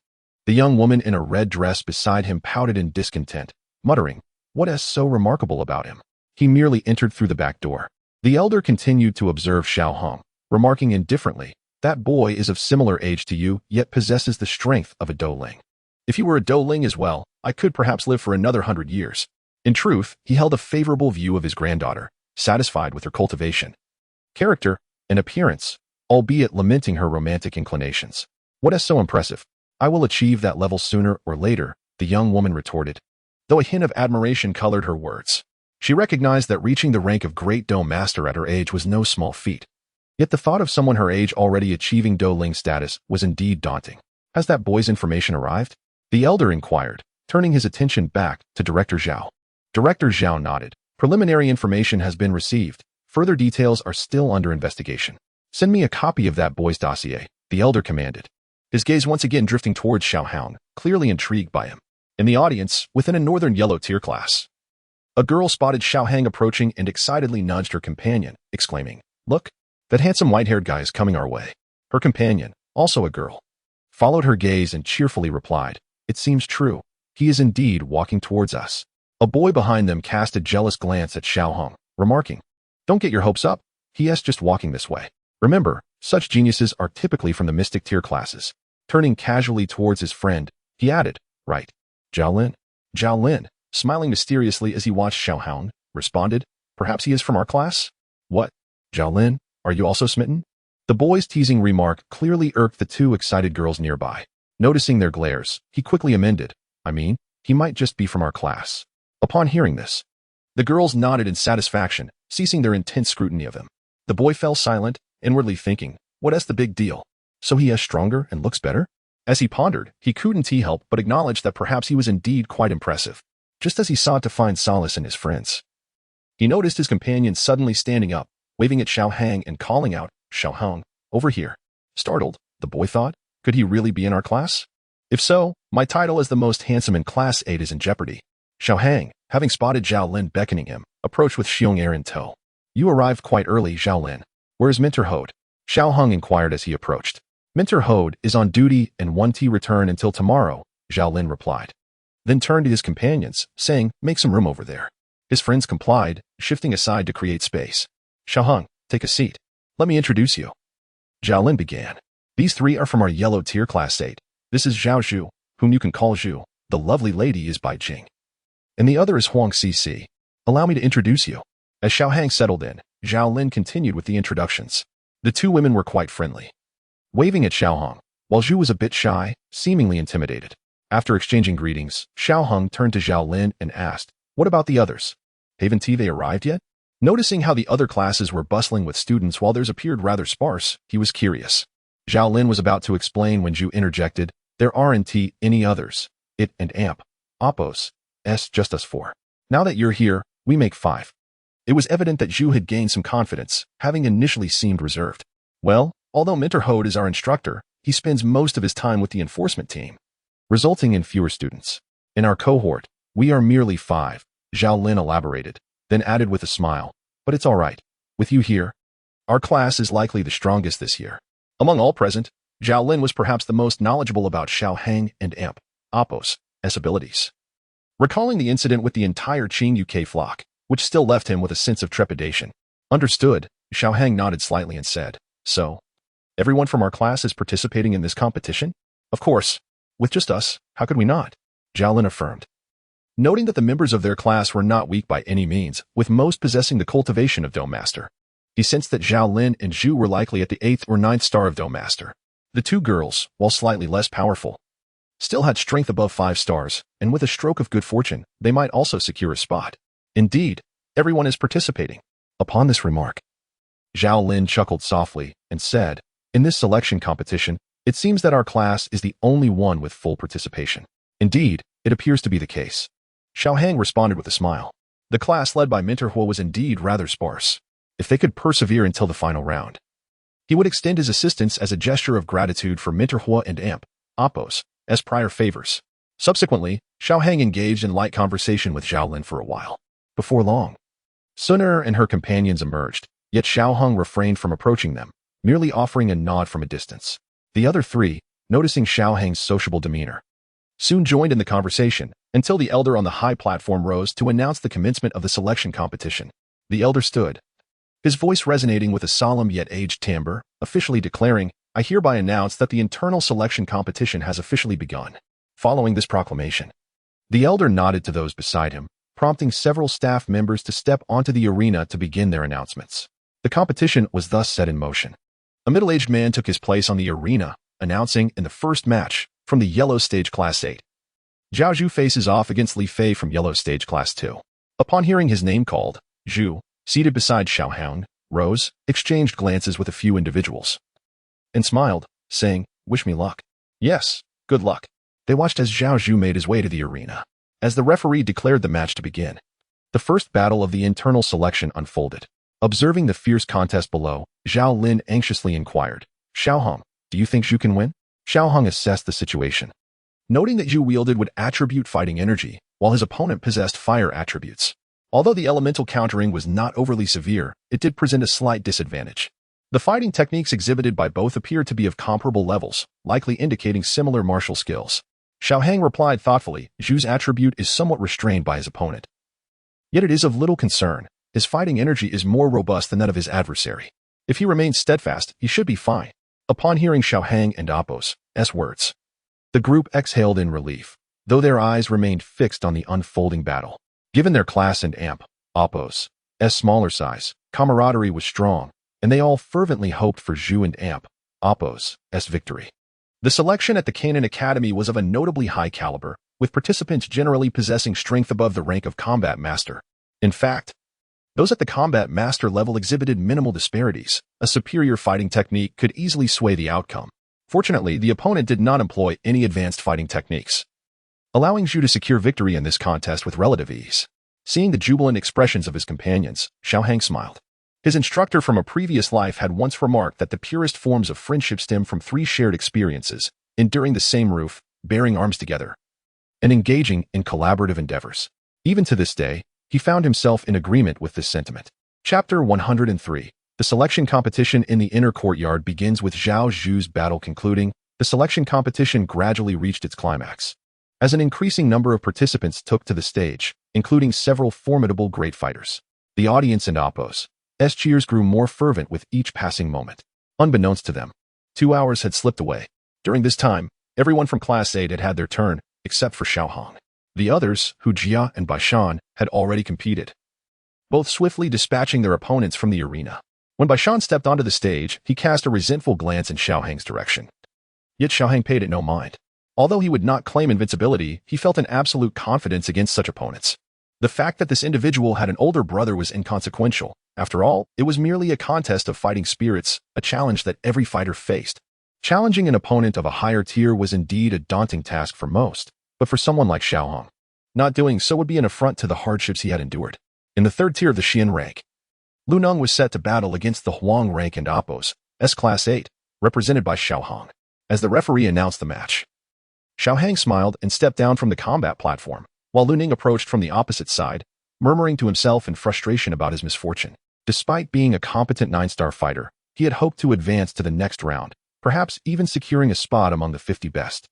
The young woman in a red dress beside him pouted in discontent, muttering, "What is so remarkable about him? He merely entered through the back door." The elder continued to observe Xiao Hang, remarking indifferently, "That boy is of similar age to you, yet possesses the strength of a Dou Ling. If you were a Dou Ling as well, I could perhaps live for another 100 years. In truth, he held a favorable view of his granddaughter, satisfied with her cultivation, character, and appearance, albeit lamenting her romantic inclinations. What is so impressive? I will achieve that level sooner or later, the young woman retorted, though a hint of admiration colored her words. She recognized that reaching the rank of Great Dou Master at her age was no small feat. Yet the thought of someone her age already achieving Dou Ling status was indeed daunting. Has that boy's information arrived? The elder inquired, turning his attention back to Director Zhao. Director Zhao nodded. Preliminary information has been received. Further details are still under investigation. Send me a copy of that boy's dossier, the elder commanded, his gaze once again drifting towards Xiao Hang, clearly intrigued by him. In the audience, within a northern yellow tier class, a girl spotted Xiao Hang approaching and excitedly nudged her companion, exclaiming, "Look, that handsome white-haired guy is coming our way." Her companion, also a girl, followed her gaze and cheerfully replied, "It seems true. He is indeed walking towards us." A boy behind them cast a jealous glance at Xiao Hang, remarking, "Don't get your hopes up. He is just walking this way." Remember, such geniuses are typically from the mystic tier classes. Turning casually towards his friend, he added, "Right, Zhao Lin? Zhao Lin, smiling mysteriously as he watched Xiao Hang, responded, "Perhaps he is from our class?" "What? Zhao Lin, are you also smitten?" The boy's teasing remark clearly irked the two excited girls nearby. Noticing their glares, he quickly amended, "I mean, he might just be from our class." Upon hearing this, the girls nodded in satisfaction, ceasing their intense scrutiny of him. The boy fell silent, inwardly thinking, "What's the big deal? So he is stronger and looks better?" As he pondered, he couldn't help but acknowledge that perhaps he was indeed quite impressive, just as he sought to find solace in his friends. He noticed his companion suddenly standing up, waving at Xiao Hang and calling out, "Xiao Hang, over here." Startled, the boy thought, could he really be in our class? If so, my title as the most handsome in Class 8 is in jeopardy. Xiao Hang, having spotted Zhao Lin beckoning him, approached with Xiong air in tow. "You arrived quite early, Zhao Lin. Where is Minter Hode?" Xiao Hang inquired as he approached. "Minter Hode is on duty and won't return until tomorrow," Zhao Lin replied. Then turned to his companions, saying, "Make some room over there." His friends complied, shifting aside to create space. "Xiao Hang, take a seat. Let me introduce you." Zhao Lin began. "These three are from our yellow tier Class 8. This is Zhao Zhu, whom you can call Zhu. The lovely lady is Bai Jing. And the other is Huang Cici. Allow me to introduce you." As Xiao Hang settled in, Zhao Lin continued with the introductions. The two women were quite friendly, waving at Xiao Hang, while Zhu was a bit shy, seemingly intimidated. After exchanging greetings, Xiao Hang turned to Zhao Lin and asked, "What about the others? Haven't they arrived yet?" Noticing how the other classes were bustling with students while theirs appeared rather sparse, he was curious. Zhao Lin was about to explain when Zhu interjected, "There aren't any others. It and Amp. Oppos. Just us four. Now that you're here, we make 5. It was evident that Zhu had gained some confidence, having initially seemed reserved. "Well, although Minter Hode is our instructor, he spends most of his time with the enforcement team, resulting in fewer students. In our cohort, we are merely 5, Zhao Lin elaborated, then added with a smile, "But it's all right. With you here, our class is likely the strongest this year." Among all present, Zhao Lin was perhaps the most knowledgeable about Xiao Hang and Amp, Oppos, S abilities. Recalling the incident with the entire Qing UK flock, which still left him with a sense of trepidation. Understood, Xiao Hang nodded slightly and said, "So, everyone from our class is participating in this competition?" "Of course. With just us, how could we not?" Zhao Lin affirmed. Noting that the members of their class were not weak by any means, with most possessing the cultivation of Dome Master. He sensed that Zhao Lin and Zhu were likely at the 8th or 9th star of Dome Master. The two girls, while slightly less powerful, still had strength above 5 stars, and with a stroke of good fortune, they might also secure a spot. Indeed, everyone is participating. Upon this remark, Zhao Lin chuckled softly and said, "In this selection competition, it seems that our class is the only one with full participation." Indeed, it appears to be the case. Xiao Hang responded with a smile. The class led by Minter Hua was indeed rather sparse. If they could persevere until the final round, he would extend his assistance as a gesture of gratitude for Minter Hua and Amp, Oppos, as prior favors. Subsequently, Xiao Hang engaged in light conversation with Zhao Lin for a while. Before long, Suner and her companions emerged, yet Xiao Hang refrained from approaching them, merely offering a nod from a distance. The other three, noticing Xiao Hang's sociable demeanor, soon joined in the conversation, until the elder on the high platform rose to announce the commencement of the selection competition. The elder stood, his voice resonating with a solemn yet aged timbre, officially declaring, "I hereby announce that the internal selection competition has officially begun." Following this proclamation, the elder nodded to those beside him, prompting several staff members to step onto the arena to begin their announcements. The competition was thus set in motion. A middle-aged man took his place on the arena, announcing in the first match, from the Yellow Stage Class 8. Zhao Zhu faces off against Li Fei from Yellow Stage Class 2. Upon hearing his name called, Zhu, seated beside Xiao Hang, rose, exchanged glances with a few individuals, and smiled, saying, "Wish me luck." "Yes, good luck." They watched as Zhao Zhu made his way to the arena. As the referee declared the match to begin, the first battle of the internal selection unfolded. Observing the fierce contest below, Zhao Lin anxiously inquired, "Xiao Hang, do you think Zhu can win?" Xiao Hang assessed the situation, noting that Zhu wielded with attribute fighting energy, while his opponent possessed fire attributes. Although the elemental countering was not overly severe, it did present a slight disadvantage. The fighting techniques exhibited by both appeared to be of comparable levels, likely indicating similar martial skills. Xiao Hang replied thoughtfully, "Zhu's attribute is somewhat restrained by his opponent. Yet it is of little concern. His fighting energy is more robust than that of his adversary. If he remains steadfast, he should be fine." Upon hearing Xiao Hang and Oppos' words, the group exhaled in relief, though their eyes remained fixed on the unfolding battle. Given their class and amp, Oppo's smaller size, camaraderie was strong, and they all fervently hoped for Zhu and amp, Oppo's victory. The selection at the Canaan Academy was of a notably high caliber, with participants generally possessing strength above the rank of combat master. In fact, those at the combat master level exhibited minimal disparities. A superior fighting technique could easily sway the outcome. Fortunately, the opponent did not employ any advanced fighting techniques, allowing Zhu to secure victory in this contest with relative ease. Seeing the jubilant expressions of his companions, Xiaohang smiled. His instructor from a previous life had once remarked that the purest forms of friendship stem from 3 shared experiences, enduring the same roof, bearing arms together, and engaging in collaborative endeavors. Even to this day, he found himself in agreement with this sentiment. Chapter 103. The selection competition in the inner courtyard begins with Zhao Zhu's battle concluding. The selection competition gradually reached its climax, as an increasing number of participants took to the stage, including several formidable great fighters. The audience and Oppo's cheers grew more fervent with each passing moment. Unbeknownst to them, 2 hours had slipped away. During this time, everyone from Class 8 had had their turn, except for Xiaohang. The others, Hu Jia and Baishan, had already competed, both swiftly dispatching their opponents from the arena. When Baishan stepped onto the stage, he cast a resentful glance in Xiaohang's direction. Yet Xiaohang paid it no mind. Although he would not claim invincibility, he felt an absolute confidence against such opponents. The fact that this individual had an older brother was inconsequential. After all, it was merely a contest of fighting spirits, a challenge that every fighter faced. Challenging an opponent of a higher tier was indeed a daunting task for most, but for someone like Xiaohang, not doing so would be an affront to the hardships he had endured. In the 3rd tier of the Xian rank, Lu Neng was set to battle against the Huang rank and Oppo's Class 8, represented by Xiaohang. As the referee announced the match, Xiaohang smiled and stepped down from the combat platform, while Lu Neng approached from the opposite side, murmuring to himself in frustration about his misfortune. Despite being a competent 9-star fighter, he had hoped to advance to the next round, perhaps even securing a spot among the 50 best.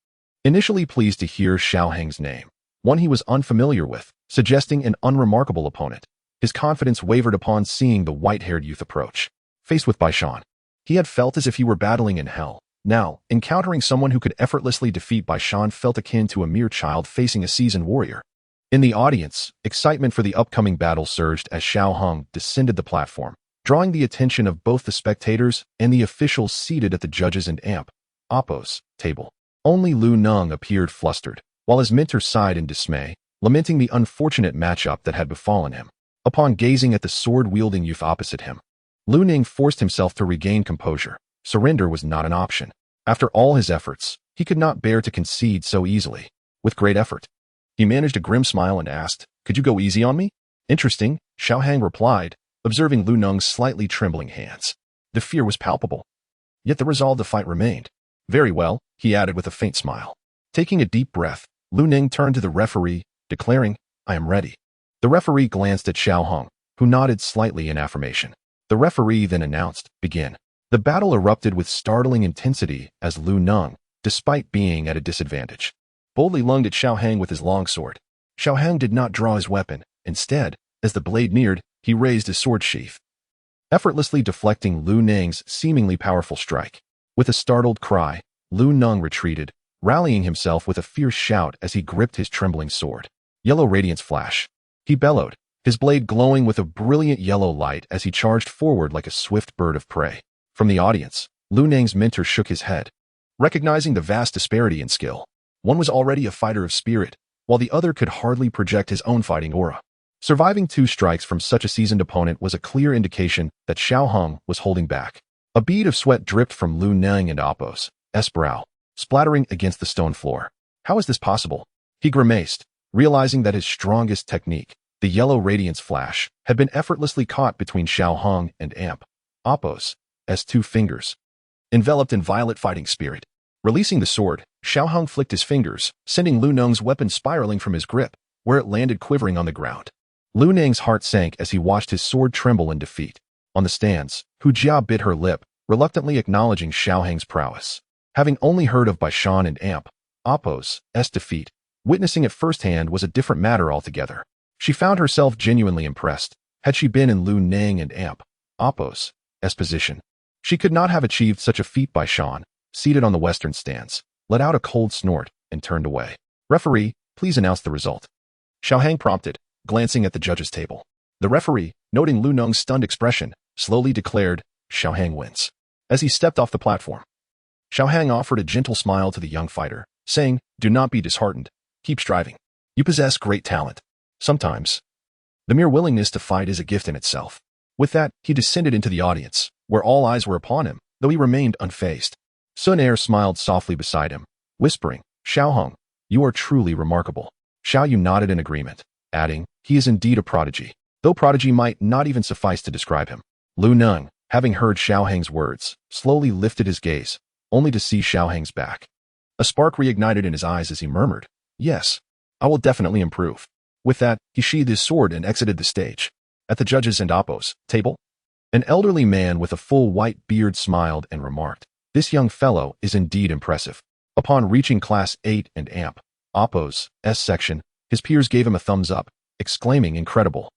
Initially pleased to hear Xiaohang's name, one he was unfamiliar with, suggesting an unremarkable opponent, his confidence wavered upon seeing the white-haired youth approach. Faced with Baishan, he had felt as if he were battling in hell. Now, encountering someone who could effortlessly defeat Baishan felt akin to a mere child facing a seasoned warrior. In the audience, excitement for the upcoming battle surged as Xiaohang descended the platform, drawing the attention of both the spectators and the officials seated at the judges and amp, Oppo's table. Only Lu Neng appeared flustered, while his mentor sighed in dismay, lamenting the unfortunate matchup that had befallen him. Upon gazing at the sword-wielding youth opposite him, Lu Neng forced himself to regain composure. Surrender was not an option. After all his efforts, he could not bear to concede so easily. With great effort, he managed a grim smile and asked, "Could you go easy on me?" "Interesting," Xiaohang replied, observing Lu Neng's slightly trembling hands. The fear was palpable, yet the resolve to fight remained. "Very well," he added with a faint smile. Taking a deep breath, Lu Neng turned to the referee, declaring, "I am ready." The referee glanced at Xiaohang, who nodded slightly in affirmation. The referee then announced, "Begin." The battle erupted with startling intensity as Lu Neng, despite being at a disadvantage, boldly lunged at Xiaohang with his long sword. Xiaohang did not draw his weapon. Instead, as the blade neared, he raised his sword sheath, effortlessly deflecting Lu Neng's seemingly powerful strike. With a startled cry, Lu Neng retreated, rallying himself with a fierce shout as he gripped his trembling sword. Yellow radiance flash. He bellowed, his blade glowing with a brilliant yellow light as he charged forward like a swift bird of prey. From the audience, Lu Neng's mentor shook his head, recognizing the vast disparity in skill. One was already a fighter of spirit, while the other could hardly project his own fighting aura. Surviving 2 strikes from such a seasoned opponent was a clear indication that Xiaohang was holding back. A bead of sweat dripped from Lu Neng and Oppo's brow, splattering against the stone floor. How is this possible? He grimaced, realizing that his strongest technique, the yellow radiance flash, had been effortlessly caught between Xiaohang and amp, Oppo's 2 fingers, enveloped in violet fighting spirit. Releasing the sword, Xiaohang flicked his fingers, sending Lu Neng's weapon spiraling from his grip, where it landed quivering on the ground. Lu Neng's heart sank as he watched his sword tremble in defeat. On the stands, Hu Jia bit her lip, reluctantly acknowledging Xiaohang's prowess. Having only heard of Baishan and amp, Oppo's defeat, witnessing it firsthand was a different matter altogether. She found herself genuinely impressed. Had she been in Lu Neng and amp, Oppo's position, she could not have achieved such a feat. Baishan, seated on the western stands, let out a cold snort and turned away. "Referee, Please announce the result. Xiao Hang prompted, glancing at the judges' table. The referee, noting Lu Neng's stunned expression, slowly declared, Xiao Hang wins. As he stepped off the platform, Xiao Hang offered a gentle smile to the young fighter, saying, do not be disheartened. Keep striving. You possess great talent. Sometimes, the mere willingness to fight is a gift in itself. With that, he descended into the audience, where all eyes were upon him, though he remained unfazed. Sun Er smiled softly beside him, whispering, Xiao Hong, you are truly remarkable. Xiao Yu nodded in agreement, adding, he is indeed a prodigy, though prodigy might not even suffice to describe him. Lu Neng, having heard Xiao Hang's words, slowly lifted his gaze, only to see Xiao Hang's back. A spark reignited in his eyes as he murmured, yes, I will definitely improve. With that, he sheathed his sword and exited the stage. At the judges and Oppo's table, an elderly man with a full white beard smiled and remarked, this young fellow is indeed impressive. Upon reaching Class 8 and AMP, Oppo's S section, his peers gave him a thumbs up, exclaiming incredible.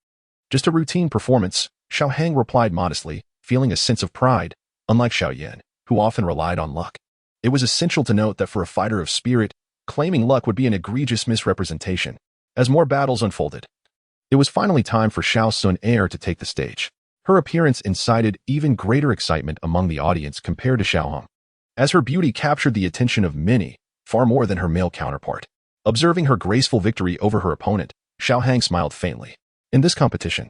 Just a routine performance, Xiao Hang replied modestly, feeling a sense of pride, unlike Xiao Yan, who often relied on luck. It was essential to note that for a fighter of spirit, claiming luck would be an egregious misrepresentation. As more battles unfolded, it was finally time for Xiao Sun Er to take the stage. Her appearance incited even greater excitement among the audience compared to Xiao Hong, as her beauty captured the attention of many, far more than her male counterpart. Observing her graceful victory over her opponent, Xiao Hang smiled faintly. In this competition,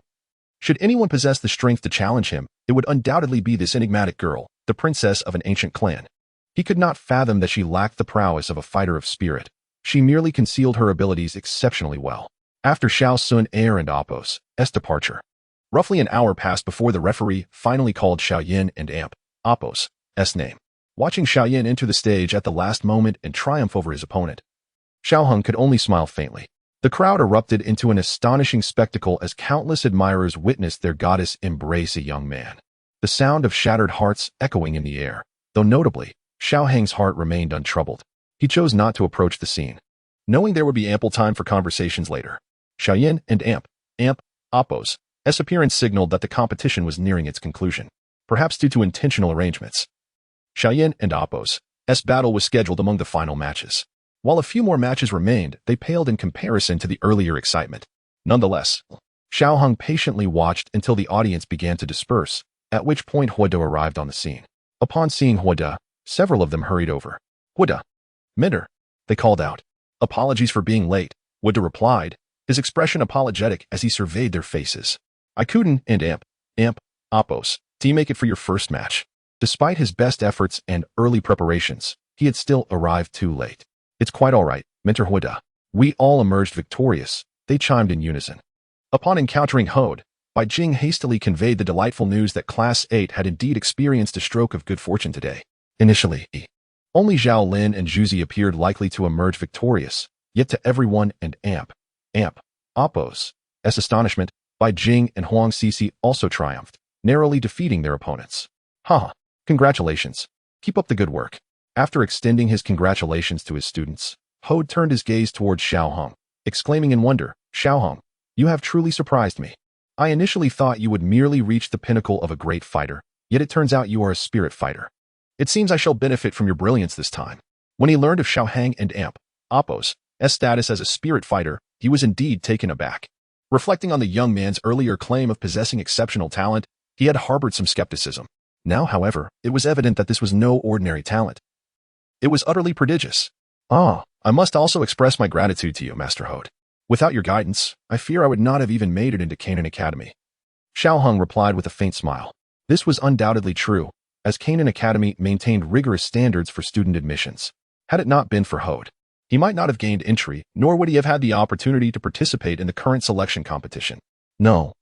should anyone possess the strength to challenge him, it would undoubtedly be this enigmatic girl, the princess of an ancient clan. He could not fathom that she lacked the prowess of a fighter of spirit. She merely concealed her abilities exceptionally well. After Xiao Sun Er and Oppo's S departure, roughly an hour passed before the referee finally called Xiao Yin and AMP, Oppo's S name. Watching Xiao Yin enter the stage at the last moment and triumph over his opponent, Xiao Hong could only smile faintly. The crowd erupted into an astonishing spectacle as countless admirers witnessed their goddess embrace a young man. The sound of shattered hearts echoing in the air, though notably, Xiao Hang's heart remained untroubled. He chose not to approach the scene, knowing there would be ample time for conversations later. Xiao Yin and AMP, Oppo's S appearance signaled that the competition was nearing its conclusion, perhaps due to intentional arrangements. Xiao Yin and Oppo's S battle was scheduled among the final matches. While a few more matches remained, they paled in comparison to the earlier excitement. Nonetheless, Xiao Hong patiently watched until the audience began to disperse, at which point Huoda arrived on the scene. Upon seeing Huoda, several of them hurried over. Huoda, Mentor, they called out. Apologies for being late, Huoda replied, his expression apologetic as he surveyed their faces. I couldn't and AMP, Oppo's team make it for your first match. Despite his best efforts and early preparations, he had still arrived too late. It's quite all right, Mentor Huoda. We all emerged victorious, they chimed in unison. Upon encountering Hode, Bai Jing hastily conveyed the delightful news that Class 8 had indeed experienced a stroke of good fortune today. Initially, only Zhao Lin and Zhu Zi appeared likely to emerge victorious, yet to everyone and AMP, Oppo's S astonishment, Bai Jing and Huang Cixi also triumphed, narrowly defeating their opponents. Haha, congratulations. Keep up the good work. After extending his congratulations to his students, Hode turned his gaze towards Xiao Hong, exclaiming in wonder, Xiao Hong, you have truly surprised me. I initially thought you would merely reach the pinnacle of a great fighter, yet it turns out you are a spirit fighter. It seems I shall benefit from your brilliance this time. When he learned of Xiao Hang and AMP, Oppo's S status as a spirit fighter, he was indeed taken aback. Reflecting on the young man's earlier claim of possessing exceptional talent, he had harbored some skepticism. Now, however, it was evident that this was no ordinary talent. It was utterly prodigious. I must also express my gratitude to you, Master Hode. Without your guidance, I fear I would not have even made it into Canaan Academy. Xiao Hong replied with a faint smile. This was undoubtedly true, as Canaan Academy maintained rigorous standards for student admissions. Had it not been for Hode, he might not have gained entry, nor would he have had the opportunity to participate in the current selection competition. No.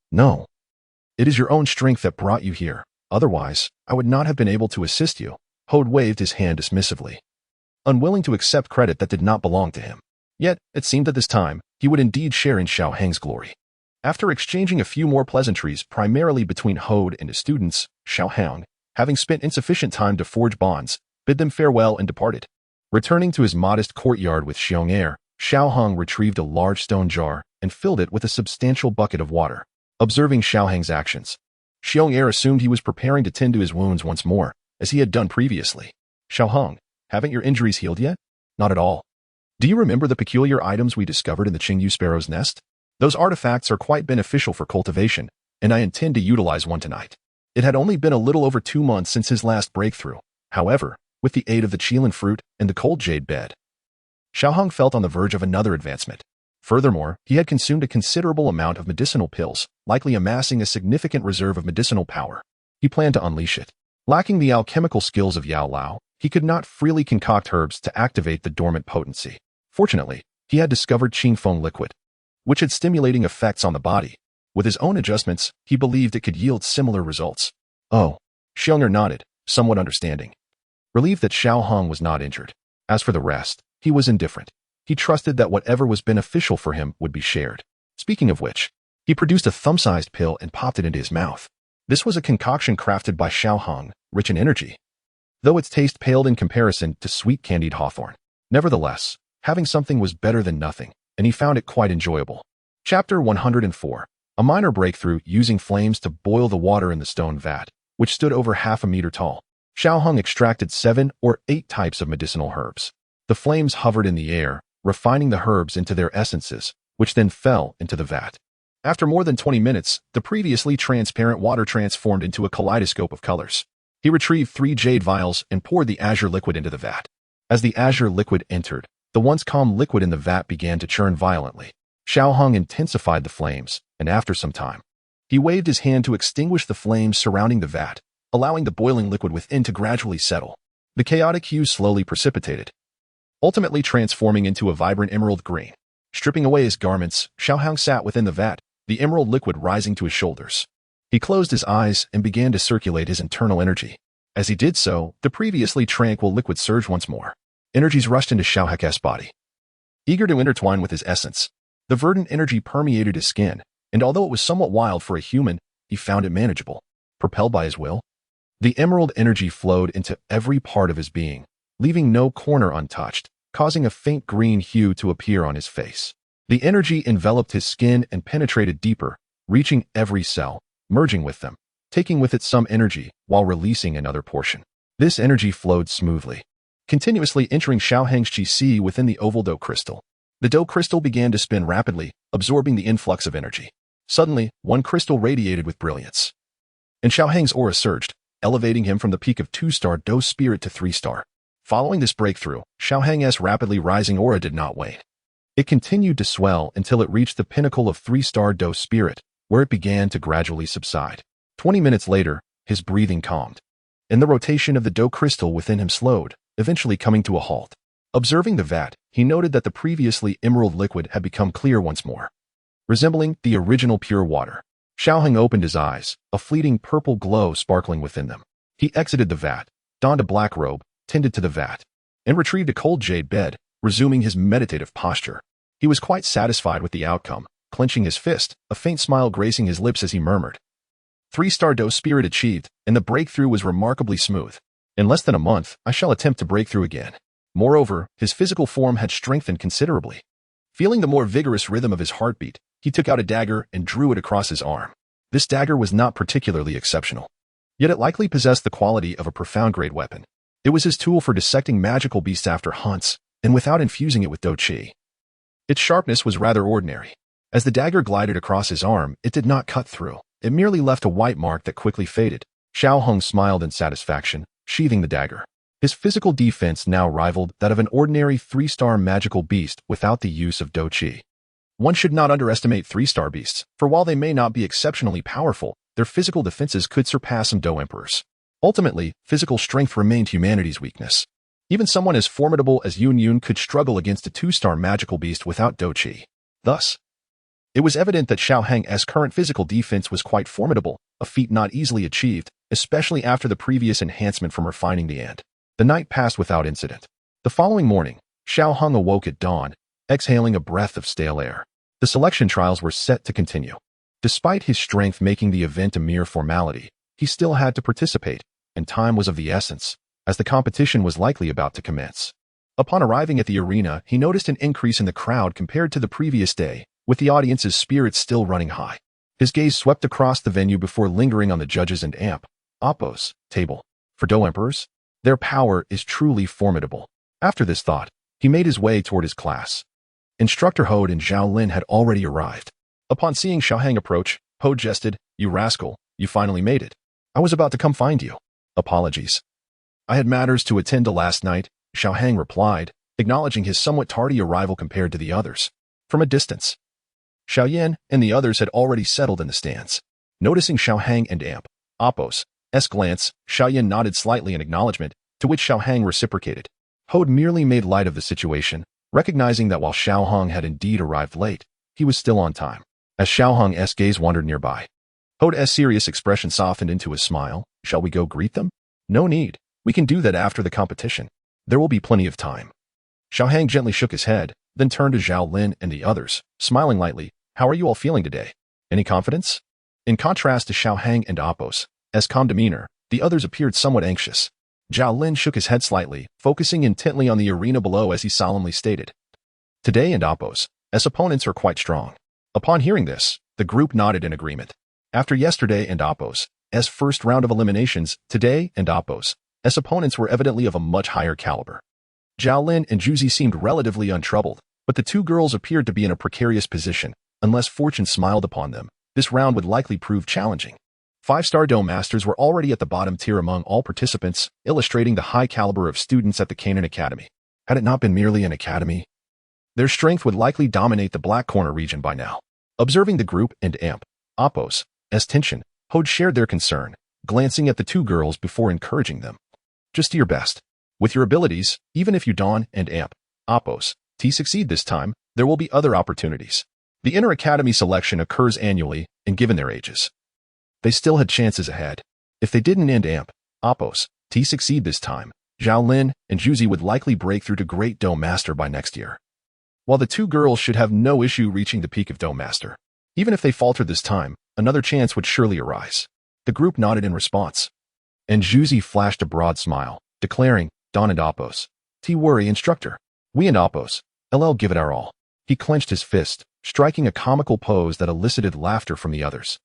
It is your own strength that brought you here. Otherwise, I would not have been able to assist you. Hode waved his hand dismissively, unwilling to accept credit that did not belong to him. Yet, it seemed that this time, he would indeed share in Xiao Hang's glory. After exchanging a few more pleasantries primarily between Hode and his students, Xiao Hang, having spent insufficient time to forge bonds, bid them farewell and departed. Returning to his modest courtyard with Xiong Er, Xiao Hang retrieved a large stone jar and filled it with a substantial bucket of water. Observing Xiao Hang's actions, Xiong Er assumed he was preparing to tend to his wounds once more, as he had done previously. Xiao Hang, haven't your injuries healed yet? Not at all. Do you remember the peculiar items we discovered in the Qingyu sparrow's nest? Those artifacts are quite beneficial for cultivation, and I intend to utilize one tonight. It had only been a little over 2 months since his last breakthrough. However, with the aid of the Qilin fruit and the cold jade bed, Xiaoheng felt on the verge of another advancement. Furthermore, he had consumed a considerable amount of medicinal pills, likely amassing a significant reserve of medicinal power. He planned to unleash it. Lacking the alchemical skills of Yao Lao, he could not freely concoct herbs to activate the dormant potency. Fortunately, he had discovered Qingfeng liquid, which had stimulating effects on the body. With his own adjustments, he believed it could yield similar results. Oh, Xiong'er nodded, somewhat understanding, relieved that Xiaoheng was not injured. As for the rest, he was indifferent. He trusted that whatever was beneficial for him would be shared. Speaking of which, he produced a thumb-sized pill and popped it into his mouth. This was a concoction crafted by Xiaoheng, rich in energy, though its taste paled in comparison to sweet candied hawthorn. Nevertheless, having something was better than nothing, and he found it quite enjoyable. Chapter 104. A minor breakthrough using flames to boil the water in the stone vat, which stood over half a meter tall. Xiaoheng extracted 7 or 8 types of medicinal herbs. The flames hovered in the air, refining the herbs into their essences, which then fell into the vat. After more than 20 minutes, the previously transparent water transformed into a kaleidoscope of colors. He retrieved 3 jade vials and poured the azure liquid into the vat. As the azure liquid entered, the once calm liquid in the vat began to churn violently. Xiaoheng intensified the flames, and after some time, he waved his hand to extinguish the flames surrounding the vat, allowing the boiling liquid within to gradually settle. The chaotic hue slowly precipitated, ultimately transforming into a vibrant emerald green. Stripping away his garments, Xiaoheng sat within the vat, the emerald liquid rising to his shoulders. He closed his eyes and began to circulate his internal energy. As he did so, the previously tranquil liquid surged once more. Energies rushed into Xiaoheng's body, eager to intertwine with his essence. The verdant energy permeated his skin, and although it was somewhat wild for a human, he found it manageable. Propelled by his will, the emerald energy flowed into every part of his being, leaving no corner untouched, causing a faint green hue to appear on his face. The energy enveloped his skin and penetrated deeper, reaching every cell, merging with them, taking with it some energy while releasing another portion. This energy flowed smoothly, continuously entering Xiaoheng's qi within the oval Dou crystal. The Dou crystal began to spin rapidly, absorbing the influx of energy. Suddenly, one crystal radiated with brilliance, and Xiaoheng's aura surged, elevating him from the peak of 2-star Dou spirit to 3-star. Following this breakthrough, Xiaoheng's rapidly rising aura did not wane. It continued to swell until it reached the pinnacle of 3-star Dou spirit, where it began to gradually subside. 20 minutes later, his breathing calmed, and the rotation of the Dou crystal within him slowed, eventually coming to a halt. Observing the vat, he noted that the previously emerald liquid had become clear once more, resembling the original pure water. Xiaoheng opened his eyes, a fleeting purple glow sparkling within them. He exited the vat, donned a black robe, tended to the vat, and retrieved a cold jade bed, resuming his meditative posture. He was quite satisfied with the outcome, clenching his fist, a faint smile gracing his lips as he murmured, 3-star Dou spirit achieved, and the breakthrough was remarkably smooth. In less than a month, I shall attempt to break through again. Moreover, his physical form had strengthened considerably. Feeling the more vigorous rhythm of his heartbeat, he took out a dagger and drew it across his arm. This dagger was not particularly exceptional, yet it likely possessed the quality of a profound-grade weapon. It was his tool for dissecting magical beasts after hunts, and without infusing it with Dou Qi. Its sharpness was rather ordinary. As the dagger glided across his arm, it did not cut through. It merely left a white mark that quickly faded. Xiaoheng smiled in satisfaction, sheathing the dagger. His physical defense now rivaled that of an ordinary 3-star magical beast without the use of Dou Qi. One should not underestimate 3-star beasts, for while they may not be exceptionally powerful, their physical defenses could surpass some Dou emperors. Ultimately, physical strength remained humanity's weakness. Even someone as formidable as Yun could struggle against a 2-star magical beast without Dou Qi. Thus, it was evident that Xiaoheng's current physical defense was quite formidable, a feat not easily achieved, especially after the previous enhancement from refining the ant. The night passed without incident. The following morning, Xiaoheng awoke at dawn, exhaling a breath of stale air. The selection trials were set to continue. Despite his strength making the event a mere formality, he still had to participate, and time was of the essence, as the competition was likely about to commence. Upon arriving at the arena, he noticed an increase in the crowd compared to the previous day, with the audience's spirits still running high. His gaze swept across the venue before lingering on the judges and Oppo's table. For Dou emperors, their power is truly formidable. After this thought, He made his way toward his class. Instructor Hode and Zhao Lin had already arrived. Upon seeing Xiaohang approach, Hode jested, "You rascal, you finally made it. I was about to come find you." "Apologies. I had matters to attend to last night," Xiaohang replied, acknowledging his somewhat tardy arrival compared to the others. From a distance, Xiaoyan and the others had already settled in the stands. Noticing Xiaohang and Appos' glance, Xiaoyan nodded slightly in acknowledgement, to which Xiaohang reciprocated. Hode merely made light of the situation, recognizing that while Xiaohang had indeed arrived late, he was still on time. As Xiaohang's gaze wandered nearby, Hode's serious expression softened into a smile. "Shall we go greet them?" "No need. We can do that after the competition. There will be plenty of time." Xiaohang gently shook his head, then turned to Zhao Lin and the others, smiling lightly. "How are you all feeling today? Any confidence?" In contrast to Xiaohang and Appos' calm demeanor, the others appeared somewhat anxious. Zhao Lin shook his head slightly, focusing intently on the arena below as he solemnly stated, "Today and Appos' opponents are quite strong." Upon hearing this, the group nodded in agreement. After yesterday and Appos' first round of eliminations, today and Appos' opponents were evidently of a much higher caliber. Zhao Lin and Juzi seemed relatively untroubled, but the two girls appeared to be in a precarious position. Unless fortune smiled upon them, this round would likely prove challenging. 5-star Dou Masters were already at the bottom tier among all participants, illustrating the high caliber of students at the Canaan Academy. Had it not been merely an academy, their strength would likely dominate the Black Corner region by now. Observing the group and Appos' tension, Hode shared their concern, glancing at the two girls before encouraging them. "Just do your best. With your abilities, even if you Dawn and Appos' succeed this time, there will be other opportunities." The inter-academy selection occurs annually, and given their ages, they still had chances ahead. If they didn't and Appos' succeed this time, Zhao Lin and Juzi would likely break through to Great Dou Master by next year. While the two girls should have no issue reaching the peak of Dou Master, even if they faltered this time, another chance would surely arise. The group nodded in response, and Juzi flashed a broad smile, declaring, "Dawn and Appos' worry, instructor. We and Appos' give it our all." He clenched his fist, striking a comical pose that elicited laughter from the others,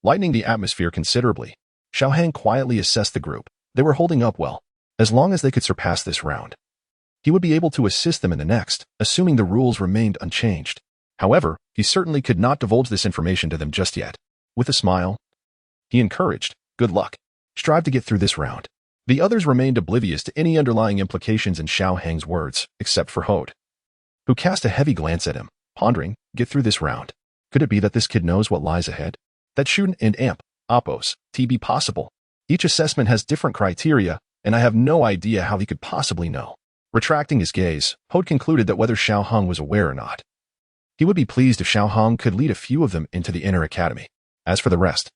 lightening the atmosphere considerably. Xiaohang quietly assessed the group. They were holding up well. As long as they could surpass this round, he would be able to assist them in the next, assuming the rules remained unchanged. However, he certainly could not divulge this information to them just yet. With a smile, he encouraged, "Good luck. Strive to get through this round." The others remained oblivious to any underlying implications in Xiaohang's words, except for Hode, who cast a heavy glance at him, pondering, "Get through this round. Could it be that this kid knows what lies ahead? That shouldn't and Appos' be possible. Each assessment has different criteria, and I have no idea how he could possibly know." Retracting his gaze, Hode concluded that whether Xiaohang was aware or not, he would be pleased if Xiaohang could lead a few of them into the inner academy. As for the rest,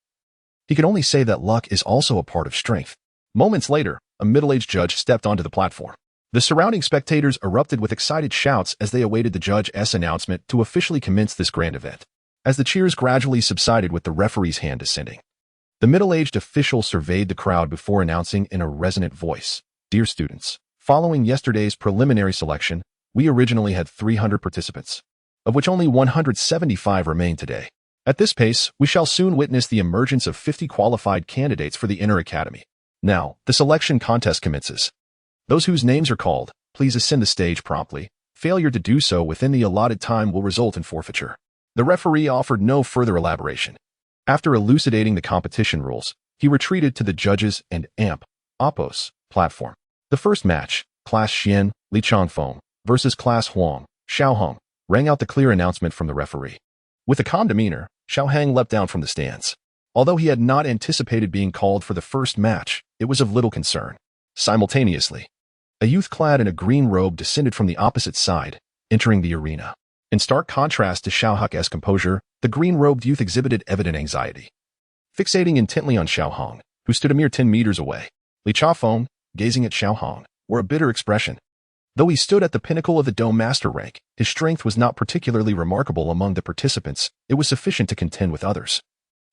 he could only say that luck is also a part of strength. Moments later, a middle-aged judge stepped onto the platform. The surrounding spectators erupted with excited shouts as they awaited the judge's announcement to officially commence this grand event. As the cheers gradually subsided with the referee's hand descending, the middle-aged official surveyed the crowd before announcing in a resonant voice, "Dear students, following yesterday's preliminary selection, we originally had 300 participants, of which only 175 remain today. At this pace, we shall soon witness the emergence of 50 qualified candidates for the inner academy. Now, the selection contest commences. Those whose names are called, please ascend the stage promptly. Failure to do so within the allotted time will result in forfeiture." The referee offered no further elaboration. After elucidating the competition rules, he retreated to the judges and Appos' platform. The first match, Class Xian, Li Changfeng, versus Class Huang, Xiaohong, rang out the clear announcement from the referee. With a calm demeanor, Xiaohang leapt down from the stands. Although he had not anticipated being called for the first match, it was of little concern. Simultaneously, a youth clad in a green robe descended from the opposite side, entering the arena. In stark contrast to Xiaohang's composure, the green-robed youth exhibited evident anxiety. Fixating intently on Xiaohang, who stood a mere 10 meters away, Li Changfeng, gazing at Xiaohang, wore a bitter expression. Though he stood at the pinnacle of the Dou Master rank, his strength was not particularly remarkable among the participants. It was sufficient to contend with others.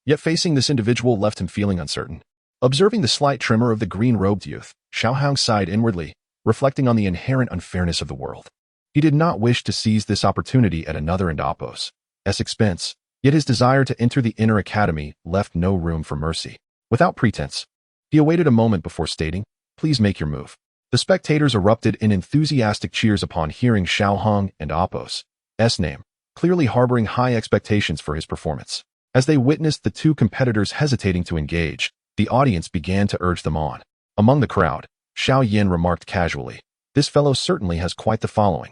Yet facing this individual left him feeling uncertain. Observing the slight tremor of the green-robed youth, Xiaohang sighed inwardly, reflecting on the inherent unfairness of the world. He did not wish to seize this opportunity at another and Appos' expense, yet his desire to enter the inner academy left no room for mercy. Without pretense, he awaited a moment before stating, "Please make your move." The spectators erupted in enthusiastic cheers upon hearing Xiao Hong and Apos' name, clearly harboring high expectations for his performance. As they witnessed the two competitors hesitating to engage, the audience began to urge them on. Among the crowd, Xiao Yin remarked casually, "This fellow certainly has quite the following."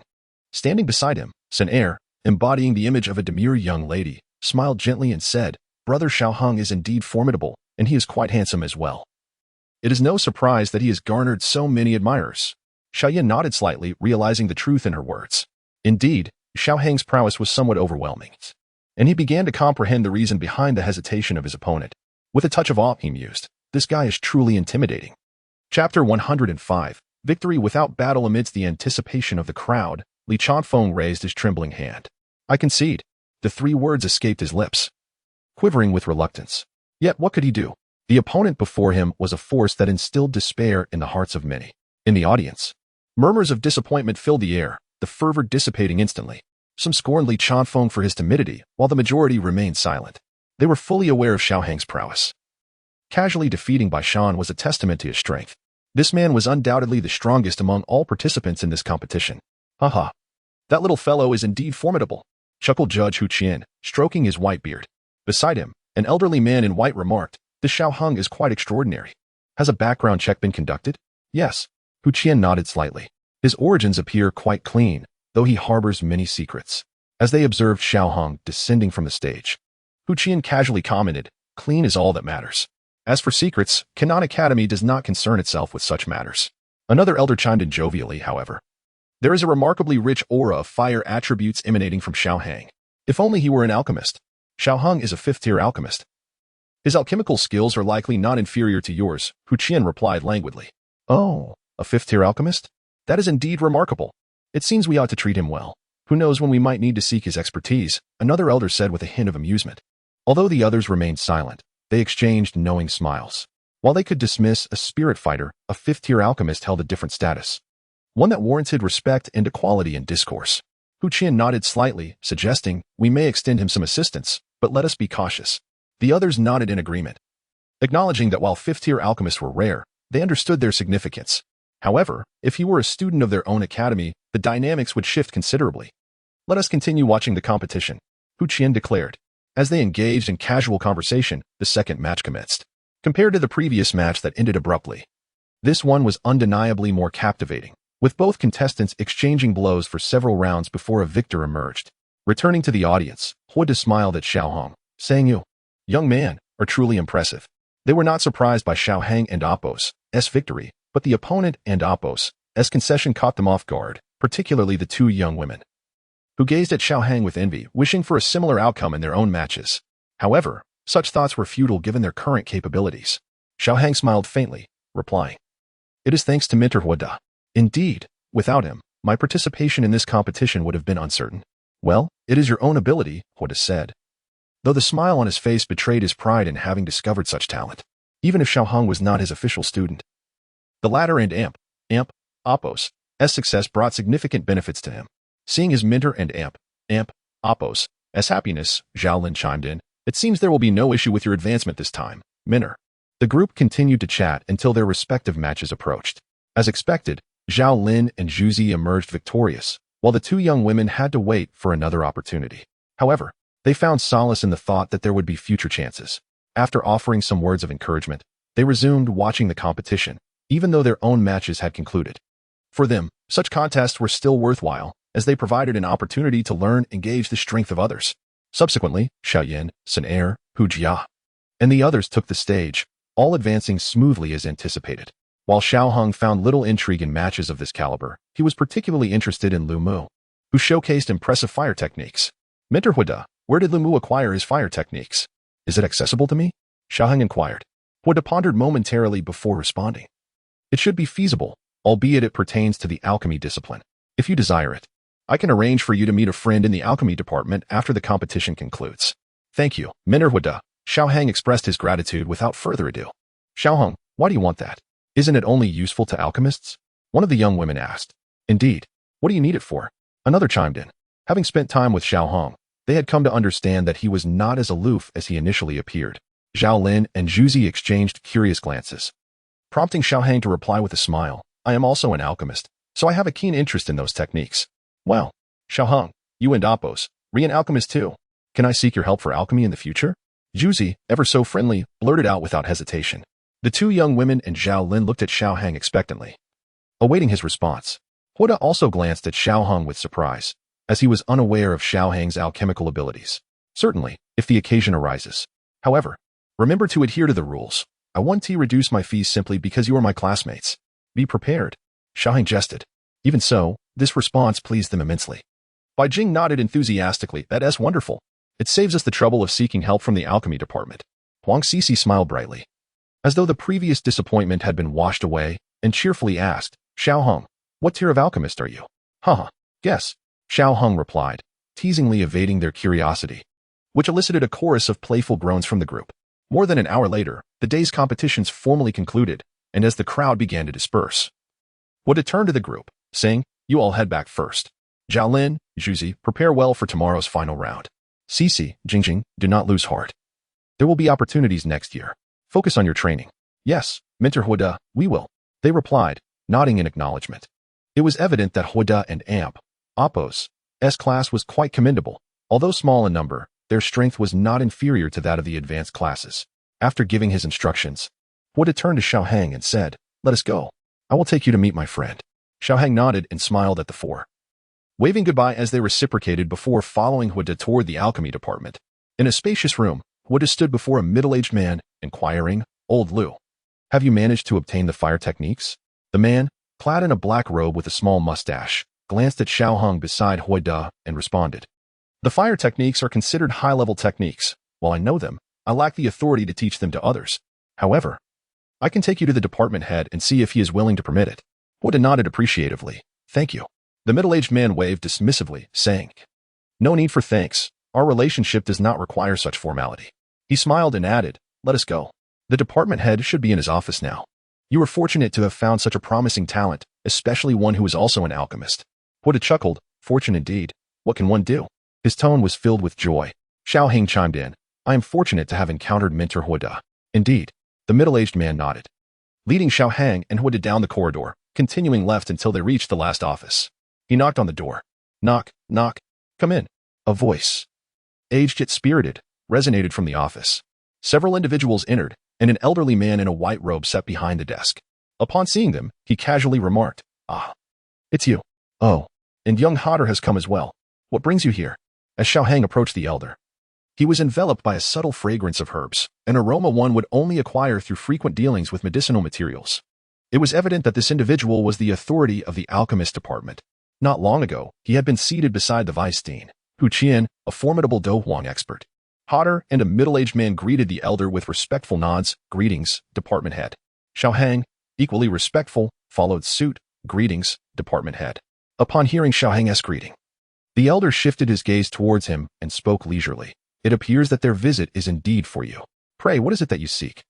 Standing beside him, Sun Er, embodying the image of a demure young lady, smiled gently and said, "Brother Xiao Hong is indeed formidable, and he is quite handsome as well. It is no surprise that he has garnered so many admirers." Xiao Yin nodded slightly, realizing the truth in her words. Indeed, Xiao Hang's prowess was somewhat overwhelming, and he began to comprehend the reason behind the hesitation of his opponent. With a touch of awe, he mused, "This guy is truly intimidating." Chapter 105, Victory Without Battle. Amidst the anticipation of the crowd, Li Chanfeng raised his trembling hand. "I concede." The three words escaped his lips, quivering with reluctance. Yet what could he do? The opponent before him was a force that instilled despair in the hearts of many. In the audience, murmurs of disappointment filled the air, the fervor dissipating instantly. Some scorned Li Chanfeng for his timidity, while the majority remained silent. They were fully aware of Xiao Hang's prowess. Casually defeating Bai Shan was a testament to his strength. This man was undoubtedly the strongest among all participants in this competition. "Haha. That little fellow is indeed formidable," chuckled Judge Hu Qian, stroking his white beard. Beside him, an elderly man in white remarked, "This Xiao Hong is quite extraordinary. Has a background check been conducted?" "Yes." Hu Qian nodded slightly. "His origins appear quite clean, though he harbors many secrets." As they observed Xiao Hong descending from the stage, Hu Qian casually commented, "Clean is all that matters. As for secrets, Kanon Academy does not concern itself with such matters." Another elder chimed in jovially, however. "There is a remarkably rich aura of fire attributes emanating from Xiao Hang. If only he were an alchemist. Xiao Hong is a fifth-tier alchemist. His alchemical skills are likely not inferior to yours," Hu Qian replied languidly. "Oh, a fifth-tier alchemist? That is indeed remarkable. It seems we ought to treat him well. Who knows when we might need to seek his expertise," another elder said with a hint of amusement. Although the others remained silent, they exchanged knowing smiles. While they could dismiss a spirit fighter, a fifth-tier alchemist held a different status, one that warranted respect and equality in discourse. Hu Qian nodded slightly, suggesting, "We may extend him some assistance, but let us be cautious." The others nodded in agreement, acknowledging that while fifth-tier alchemists were rare, they understood their significance. However, if he were a student of their own academy, the dynamics would shift considerably. "Let us continue watching the competition," Hu Qian declared. As they engaged in casual conversation, the second match commenced. Compared to the previous match that ended abruptly, this one was undeniably more captivating, with both contestants exchanging blows for several rounds before a victor emerged. Returning to the audience, Huoda smiled at Xiao Hong, saying, "You, young man, are truly impressive." They were not surprised by Xiao Hang and Apos' victory, but the opponent and Apos' concession caught them off guard, particularly the two young women, who gazed at Xiao Hang with envy, wishing for a similar outcome in their own matches. However, such thoughts were futile given their current capabilities. Xiao Hang smiled faintly, replying, "It is thanks to Mentor Huoda. Indeed, without him, my participation in this competition would have been uncertain." "Well, it is your own ability," Huoda said, though the smile on his face betrayed his pride in having discovered such talent, even if Xiao Hong was not his official student. The latter and Apos' success brought significant benefits to him. Seeing his mentor and Apos' happiness, Zhao Lin chimed in, "It seems there will be no issue with your advancement this time, mentor." The group continued to chat until their respective matches approached. As expected, Zhao Lin and Zhu Zi emerged victorious, while the two young women had to wait for another opportunity. However, they found solace in the thought that there would be future chances. After offering some words of encouragement, they resumed watching the competition, even though their own matches had concluded. For them, such contests were still worthwhile, as they provided an opportunity to learn and gauge the strength of others. Subsequently, Xiao Yan, Sun Er, Hu Jia, and the others took the stage, all advancing smoothly as anticipated. While Xiao Hong found little intrigue in matches of this caliber, he was particularly interested in Lu Mu, who showcased impressive fire techniques. "Mentor Huoda, where did Lu Mu acquire his fire techniques? Is it accessible to me?" Xiao Hong inquired. Huoda pondered momentarily before responding. "It should be feasible, albeit it pertains to the alchemy discipline. If you desire it, I can arrange for you to meet a friend in the alchemy department after the competition concludes." "Thank you, Mentor Huoda." Xiao Hang expressed his gratitude without further ado. "Xiao Hong, why do you want that? Isn't it only useful to alchemists?" one of the young women asked. "Indeed. What do you need it for?" another chimed in. Having spent time with Xiao Hong, they had come to understand that he was not as aloof as he initially appeared. Zhao Lin and Zhu Zi exchanged curious glances, prompting Xiao Hang to reply with a smile, I am also an alchemist, so I have a keen interest in those techniques. Well, Xiaoheng, you and Appos, an alchemist too. Can I seek your help for alchemy in the future? Juzi, ever so friendly, blurted out without hesitation. The two young women and Zhao Lin looked at Xiaoheng expectantly, awaiting his response. Huda also glanced at Xiaoheng with surprise, as he was unaware of Xiaoheng's alchemical abilities. Certainly, if the occasion arises. However, remember to adhere to the rules. I won't reduce my fees simply because you are my classmates. Be prepared. Xiaoheng jested. Even so, this response pleased them immensely. Bai Jing nodded enthusiastically. That's wonderful. It saves us the trouble of seeking help from the alchemy department. Huang Sisi smiled brightly, as though the previous disappointment had been washed away, and cheerfully asked, Xiaoheng, what tier of alchemist are you? Haha, guess. Xiaoheng replied, teasingly evading their curiosity, which elicited a chorus of playful groans from the group. More than an hour later, the day's competitions formally concluded, and as the crowd began to disperse, Huda turned to the group, saying, you all head back first. Zhao Lin, Juzi, prepare well for tomorrow's final round. Sisi, Jingjing, do not lose heart. There will be opportunities next year. Focus on your training. Yes, Mentor Huda, we will. They replied, nodding in acknowledgement. It was evident that Huda and Appos' class was quite commendable. Although small in number, their strength was not inferior to that of the advanced classes. After giving his instructions, Huda turned to Xiaoheng and said, let us go. I will take you to meet my friend. Xiaoheng nodded and smiled at the four, waving goodbye as they reciprocated before following Huda toward the alchemy department. In a spacious room, Huda stood before a middle-aged man, inquiring, Old Liu, have you managed to obtain the fire techniques? The man, clad in a black robe with a small mustache, glanced at Xiaoheng beside Huda and responded, the fire techniques are considered high-level techniques. While I know them, I lack the authority to teach them to others. However, I can take you to the department head and see if he is willing to permit it. Huda nodded appreciatively. Thank you. The middle-aged man waved dismissively, saying, no need for thanks. Our relationship does not require such formality. He smiled and added, let us go. The department head should be in his office now. You are fortunate to have found such a promising talent, especially one who is also an alchemist. Huda chuckled, fortune indeed. What can one do? His tone was filled with joy. Xiaoheng chimed in, I am fortunate to have encountered Mentor Huda. Indeed. The middle-aged man nodded, leading Xiaoheng and Huda down the corridor, continuing left until they reached the last office. He knocked on the door. Knock, knock. Come in. A voice, aged yet spirited, resonated from the office. Several individuals entered, and an elderly man in a white robe sat behind the desk. Upon seeing them, he casually remarked, ah, it's you. Oh, and young Hodder has come as well. What brings you here? As Xiaoheng approached the elder, he was enveloped by a subtle fragrance of herbs, an aroma one would only acquire through frequent dealings with medicinal materials. It was evident that this individual was the authority of the alchemist department. Not long ago, he had been seated beside the vice dean, Hu Qian, a formidable Dou Huang expert. Hodder and a middle-aged man greeted the elder with respectful nods. Greetings, department head. Xiaoheng, equally respectful, followed suit. Greetings, department head. Upon hearing Xiaoheng's greeting, the elder shifted his gaze towards him and spoke leisurely. It appears that their visit is indeed for you. Pray, what is it that you seek?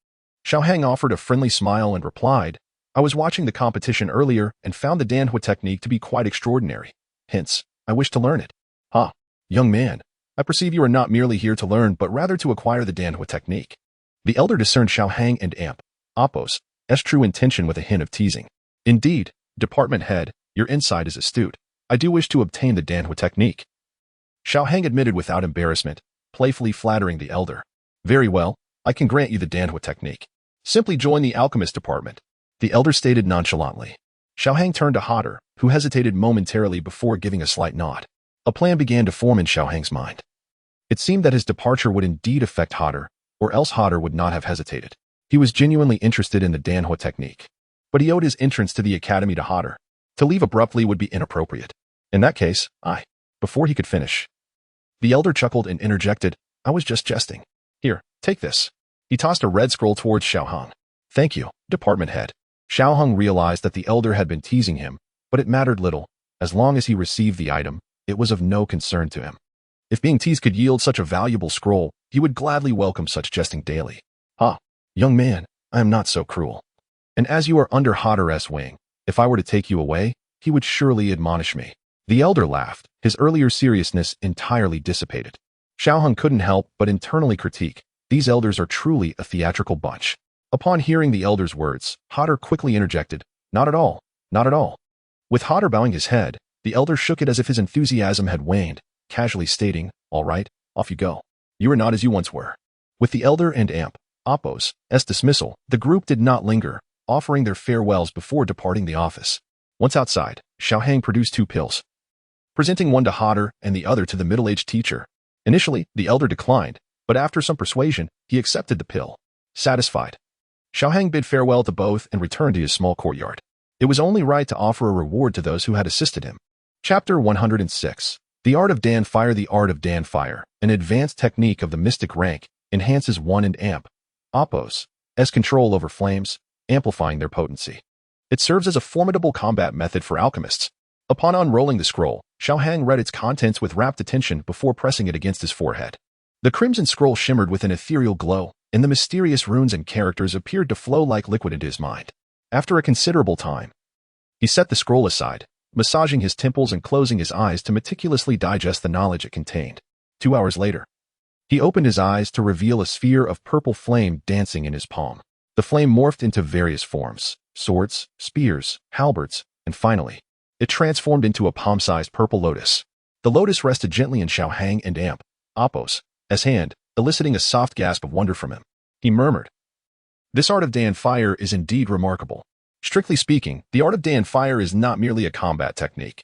Xiaoheng offered a friendly smile and replied, I was watching the competition earlier and found the Danhui technique to be quite extraordinary. Hence, I wish to learn it. Young man, I perceive you are not merely here to learn but rather to acquire the Danhui technique. The elder discerned Xiaoheng and Appos' true intention with a hint of teasing. Indeed, department head, your insight is astute. I do wish to obtain the Danhui technique. Xiaoheng admitted without embarrassment, playfully flattering the elder. Very well, I can grant you the Danhui technique. Simply join the alchemist department. The elder stated nonchalantly. Xiaoheng turned to Hodder, who hesitated momentarily before giving a slight nod. A plan began to form in Xiaoheng's mind. It seemed that his departure would indeed affect Hodder, or else Hodder would not have hesitated. He was genuinely interested in the Danhui technique, but he owed his entrance to the academy to Hodder. To leave abruptly would be inappropriate. In that case, before he could finish, the elder chuckled and interjected, I was just jesting. Here, take this. He tossed a red scroll towards Xiaoheng. Thank you, department head. Xiaoheng realized that the elder had been teasing him, but it mattered little. As long as he received the item, it was of no concern to him. If being teased could yield such a valuable scroll, he would gladly welcome such jesting daily. Young man, I am not so cruel. And as you are under Hodder's wing, if I were to take you away, he would surely admonish me. The elder laughed, his earlier seriousness entirely dissipated. Xiaoheng couldn't help but internally critique, these elders are truly a theatrical bunch. Upon hearing the elder's words, Hodder quickly interjected, not at all. Not at all. With Hodder bowing his head, the elder shook it as if his enthusiasm had waned, casually stating, "All right, off you go. You are not as you once were." With the elder and Amp, Appos, dismissal, the group did not linger, offering their farewells before departing the office. Once outside, Xiaohang produced 2 pills, presenting one to Hodder and the other to the middle-aged teacher. Initially, the elder declined, but after some persuasion, he accepted the pill. Satisfied, Xiaohang bid farewell to both and returned to his small courtyard. It was only right to offer a reward to those who had assisted him. Chapter 106. The Art of Dan Fire. The Art of Dan Fire, an advanced technique of the mystic rank, enhances one and Amp, Appos, control over flames, amplifying their potency. It serves as a formidable combat method for alchemists. Upon unrolling the scroll, Xiaohang read its contents with rapt attention before pressing it against his forehead. The crimson scroll shimmered with an ethereal glow, and the mysterious runes and characters appeared to flow like liquid into his mind. After a considerable time, he set the scroll aside, massaging his temples and closing his eyes to meticulously digest the knowledge it contained. 2 hours later, he opened his eyes to reveal a sphere of purple flame dancing in his palm. The flame morphed into various forms: swords, spears, halberds, and finally, it transformed into a palm-sized purple lotus. The lotus rested gently in Xiaohang and Amp, Appos' hand, eliciting a soft gasp of wonder from him. He murmured, "This art of Dan Fire is indeed remarkable. Strictly speaking, the art of Dan Fire is not merely a combat technique.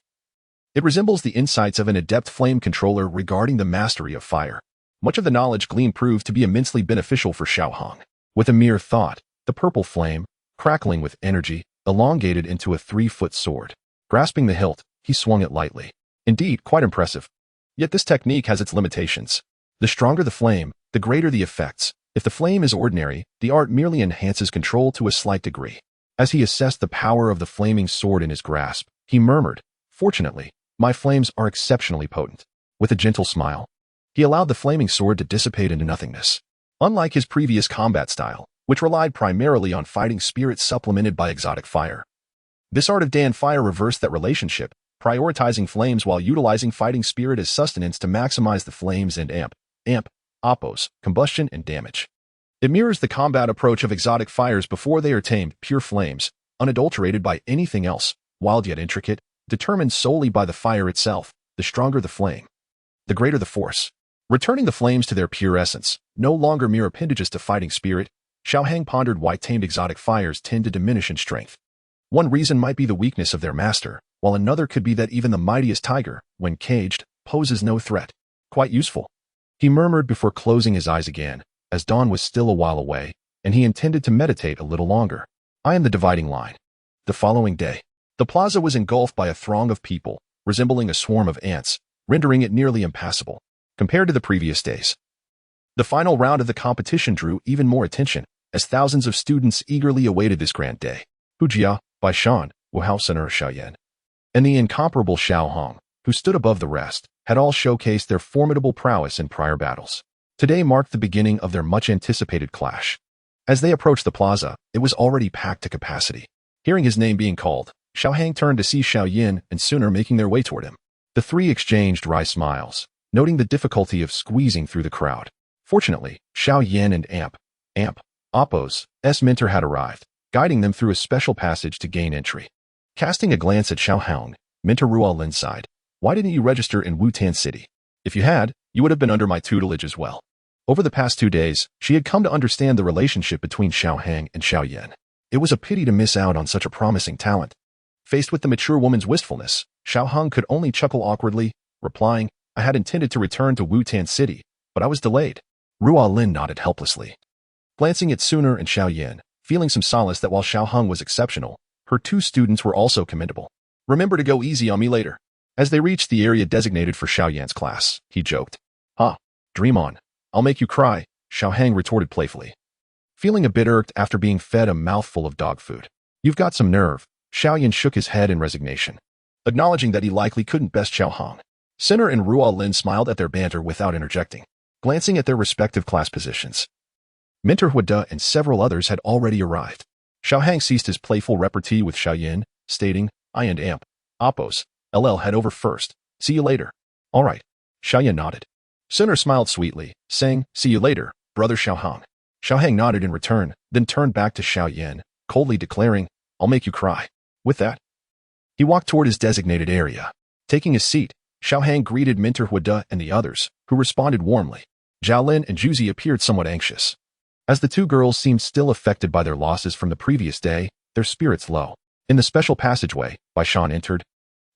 It resembles the insights of an adept flame controller regarding the mastery of fire." Much of the knowledge gleaned proved to be immensely beneficial for Xiaohang. With a mere thought, the purple flame, crackling with energy, elongated into a 3-foot sword. Grasping the hilt, he swung it lightly. Indeed, quite impressive. Yet this technique has its limitations. The stronger the flame, the greater the effects. If the flame is ordinary, the art merely enhances control to a slight degree. As he assessed the power of the flaming sword in his grasp, he murmured, "Fortunately, my flames are exceptionally potent." With a gentle smile, he allowed the flaming sword to dissipate into nothingness. Unlike his previous combat style, which relied primarily on fighting spirit supplemented by exotic fire, this art of Dan Fire reversed that relationship, prioritizing flames while utilizing fighting spirit as sustenance to maximize the flames and Amp, Appos, combustion and damage. It mirrors the combat approach of exotic fires before they are tamed, pure flames, unadulterated by anything else, wild yet intricate, determined solely by the fire itself. The stronger the flame, the greater the force. Returning the flames to their pure essence, no longer mere appendages to fighting spirit, Xiaohang pondered why tamed exotic fires tend to diminish in strength. One reason might be the weakness of their master, while another could be that even the mightiest tiger, when caged, poses no threat. Quite useful, he murmured before closing his eyes again, as dawn was still a while away, and he intended to meditate a little longer. I am the dividing line. The following day, the plaza was engulfed by a throng of people, resembling a swarm of ants, rendering it nearly impassable. Compared to the previous days, the final round of the competition drew even more attention, as thousands of students eagerly awaited this grand day. Hujia, by Shan, Wuhao-sener Xiaoyan, and the incomparable Xiaohang, who stood above the rest, had all showcased their formidable prowess in prior battles. Today marked the beginning of their much-anticipated clash. As they approached the plaza, it was already packed to capacity. Hearing his name being called, Xiaohang turned to see Xiaoyan and Suner making their way toward him. The three exchanged wry smiles, noting the difficulty of squeezing through the crowd. Fortunately, Xiaoyan and Amp, Appos' mentor had arrived, guiding them through a special passage to gain entry. Casting a glance at Xiaohang, Mentor Ruolin sighed, "Why didn't you register in Wutan City? If you had, you would have been under my tutelage as well." Over the past 2 days, she had come to understand the relationship between Xiaohang and Xiaoyan. It was a pity to miss out on such a promising talent. Faced with the mature woman's wistfulness, Xiaohang could only chuckle awkwardly, replying, "I had intended to return to Wutan City, but I was delayed." Ruolin nodded helplessly. Glancing at Suner and Xiaoyan, feeling some solace that while Xiaohang was exceptional, her 2 students were also commendable. "Remember to go easy on me later." As they reached the area designated for Xiaoyan's class, he joked, "Dream on. I'll make you cry," Xiaohang retorted playfully. Feeling a bit irked after being fed a mouthful of dog food. "You've got some nerve." Xiaoyan shook his head in resignation, acknowledging that he likely couldn't best Xiaohang. Sinner and Ruolin smiled at their banter without interjecting. Glancing at their respective class positions, Mentor Huada and several others had already arrived. Xiaohang ceased his playful repartee with Xiaoyan, stating, "I and Amp, Appos, head over first. See you later." "All right." Xiaoyan nodded. Sinner smiled sweetly, saying, "See you later, brother Xiaohang." Xiaohang nodded in return, then turned back to Xiaoyan, coldly declaring, "I'll make you cry." With that, He walked toward his designated area. Taking his seat, Xiaohang greeted Minter Huada and the others, who responded warmly. Zhaolin and Juzi appeared somewhat anxious. As the two girls seemed still affected by their losses from the previous day, their spirits low. In the special passageway, Bai Shan entered.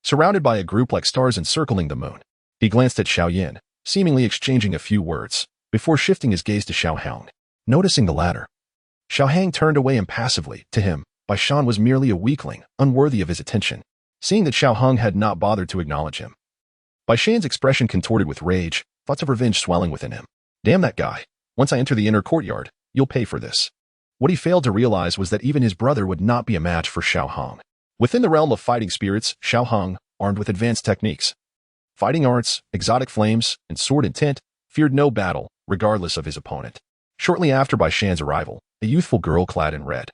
Surrounded by a group like stars encircling the moon, he glanced at Xiaoyin, seemingly exchanging a few words, before shifting his gaze to Xiaohang. Noticing the latter, Xiaohang turned away impassively. To him, Bai Shan was merely a weakling, unworthy of his attention. Seeing that Xiaohang had not bothered to acknowledge him, Bai Shan's expression contorted with rage, thoughts of revenge swelling within him. Damn that guy. Once I enter the inner courtyard, you'll pay for this. What he failed to realize was that even his brother would not be a match for Xiaohang. Within the realm of fighting spirits, Xiaohang, armed with advanced techniques, fighting arts, exotic flames, and sword intent, feared no battle, regardless of his opponent. Shortly after Bai Shan's arrival, a youthful girl clad in red,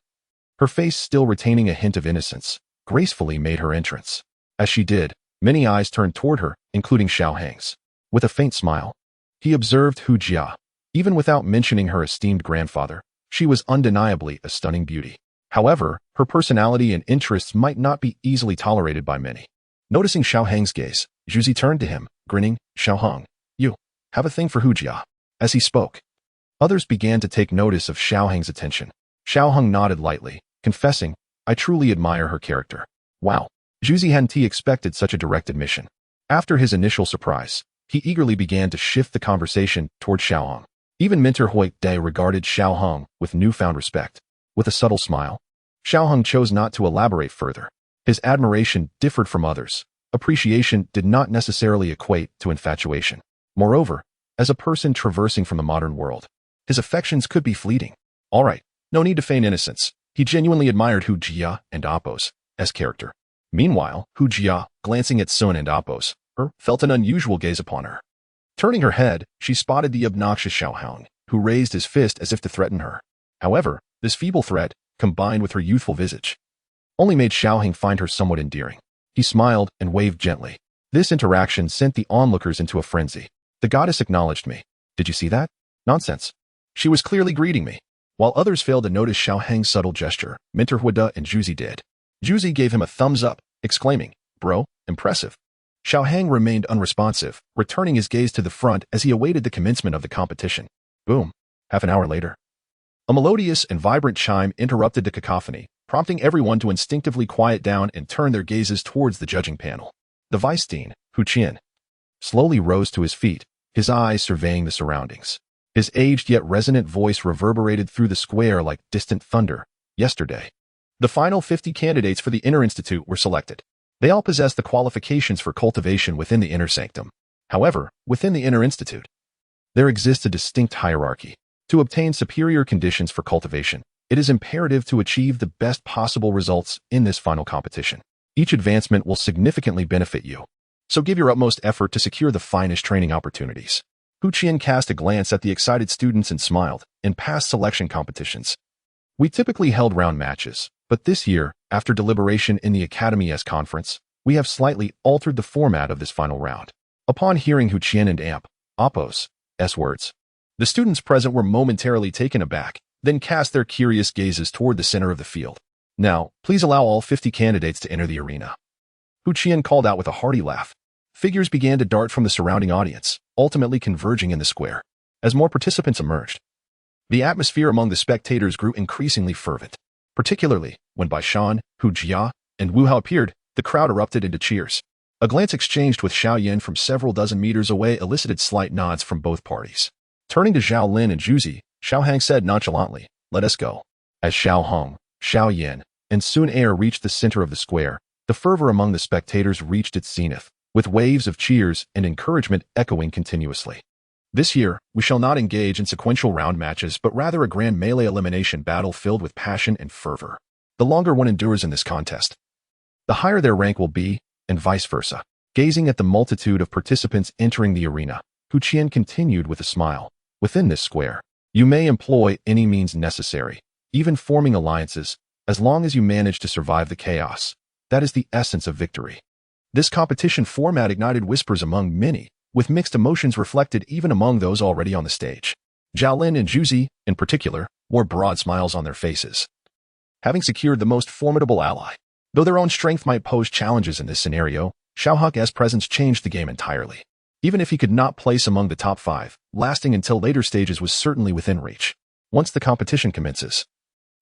her face still retaining a hint of innocence, gracefully made her entrance. As she did, many eyes turned toward her, including Xiaohang's. With a faint smile, he observed Hu Jia. Even without mentioning her esteemed grandfather, she was undeniably a stunning beauty. However, her personality and interests might not be easily tolerated by many. Noticing Xiaohang's gaze, Juzi turned to him, grinning. Xiaohang, you have a thing for Hu Jia. As he spoke, others began to take notice of Xiaohang's attention. Xiaohang nodded lightly, confessing, I truly admire her character. Wow. Juzi hadn't expected such a direct admission. After his initial surprise, he eagerly began to shift the conversation toward Xiaohang. Even Minter Huada regarded Xiaohang with newfound respect. With a subtle smile, Xiaohang chose not to elaborate further. His admiration differed from others. Appreciation did not necessarily equate to infatuation. Moreover, as a person traversing from the modern world, his affections could be fleeting. All right, no need to feign innocence. He genuinely admired Hu Jia and Appo's character. Meanwhile, Hu Jia, glancing at Sun and Appo's, felt an unusual gaze upon her. Turning her head, she spotted the obnoxious Xiaohang, who raised his fist as if to threaten her. However, this feeble threat, combined with her youthful visage, only made Xiaohang find her somewhat endearing. He smiled and waved gently. This interaction sent the onlookers into a frenzy. The goddess acknowledged me. Did you see that? Nonsense. She was clearly greeting me. While others failed to notice Xiaohang's subtle gesture, Minter Huada and Juzi did. Juzi gave him a thumbs up, exclaiming, Bro, impressive. Xiaohang remained unresponsive, returning his gaze to the front as he awaited the commencement of the competition. Boom. Half an hour later, a melodious and vibrant chime interrupted the cacophony, prompting everyone to instinctively quiet down and turn their gazes towards the judging panel. The vice-dean, Hu Qian, slowly rose to his feet, his eyes surveying the surroundings. His aged yet resonant voice reverberated through the square like distant thunder. Yesterday, the final 50 candidates for the Inner Institute were selected. They all possessed the qualifications for cultivation within the Inner Sanctum. However, within the Inner Institute, there exists a distinct hierarchy. To obtain superior conditions for cultivation, it is imperative to achieve the best possible results in this final competition. Each advancement will significantly benefit you, so give your utmost effort to secure the finest training opportunities. Hu Qian cast a glance at the excited students and smiled. In past selection competitions, we typically held round matches, but this year, after deliberation in the Academy's conference, we have slightly altered the format of this final round. Upon hearing Hu Qian and Appo's words, the students present were momentarily taken aback, then cast their curious gazes toward the center of the field. Now, please allow all 50 candidates to enter the arena. Hu Qian called out with a hearty laugh. Figures began to dart from the surrounding audience, ultimately converging in the square. As more participants emerged, the atmosphere among the spectators grew increasingly fervent. Particularly, when Bai Shan, Hu Jia, and Wu Hao appeared, the crowd erupted into cheers. A glance exchanged with Xiaoyin from several dozen meters away elicited slight nods from both parties. Turning to Zhao Lin and Juzi, Xiaohang said nonchalantly, Let us go. As Xiaohong, Xiaoyin, and Sun Er reached the center of the square, the fervor among the spectators reached its zenith, with waves of cheers and encouragement echoing continuously. This year, we shall not engage in sequential round matches but rather a grand melee elimination battle filled with passion and fervor. The longer one endures in this contest, the higher their rank will be, and vice versa. Gazing at the multitude of participants entering the arena, Hu Qian continued with a smile. Within this square, you may employ any means necessary, even forming alliances, as long as you manage to survive the chaos. That is the essence of victory. This competition format ignited whispers among many, with mixed emotions reflected even among those already on the stage. Zhaolin and Juzi, in particular, wore broad smiles on their faces. Having secured the most formidable ally, Though their own strength might pose challenges in this scenario, Xiaoheng's presence changed the game entirely. Even if he could not place among the top 5, lasting until later stages was certainly within reach. Once the competition commences,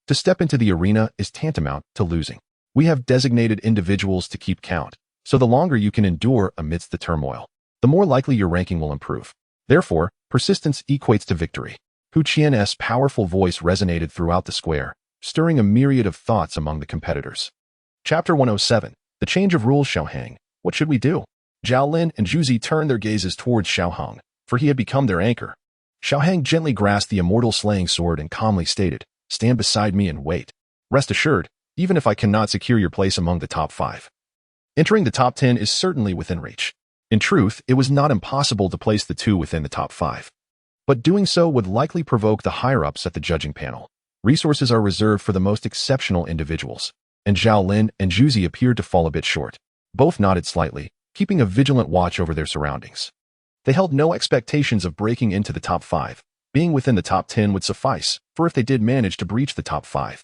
to step into the arena is tantamount to losing. We have designated individuals to keep count, so the longer you can endure amidst the turmoil, the more likely your ranking will improve. Therefore, persistence equates to victory. Hu Qian's powerful voice resonated throughout the square, stirring a myriad of thoughts among the competitors. Chapter 107. The Change of Rules. Xiaoheng. What should we do? Zhao Lin and Zhu Zi turned their gazes towards Xiaoheng, for he had become their anchor. Xiaoheng gently grasped the immortal slaying sword and calmly stated, "Stand beside me and wait. Rest assured, even if I cannot secure your place among the top 5. Entering the top 10 is certainly within reach. In truth, it was not impossible to place the two within the top 5. But doing so would likely provoke the higher-ups at the judging panel. Resources are reserved for the most exceptional individuals, and Zhao Lin and Zhu Zi appeared to fall a bit short. Both nodded slightly, keeping a vigilant watch over their surroundings. They held no expectations of breaking into the top 5. Being within the top 10 would suffice, for if they did manage to breach the top 5,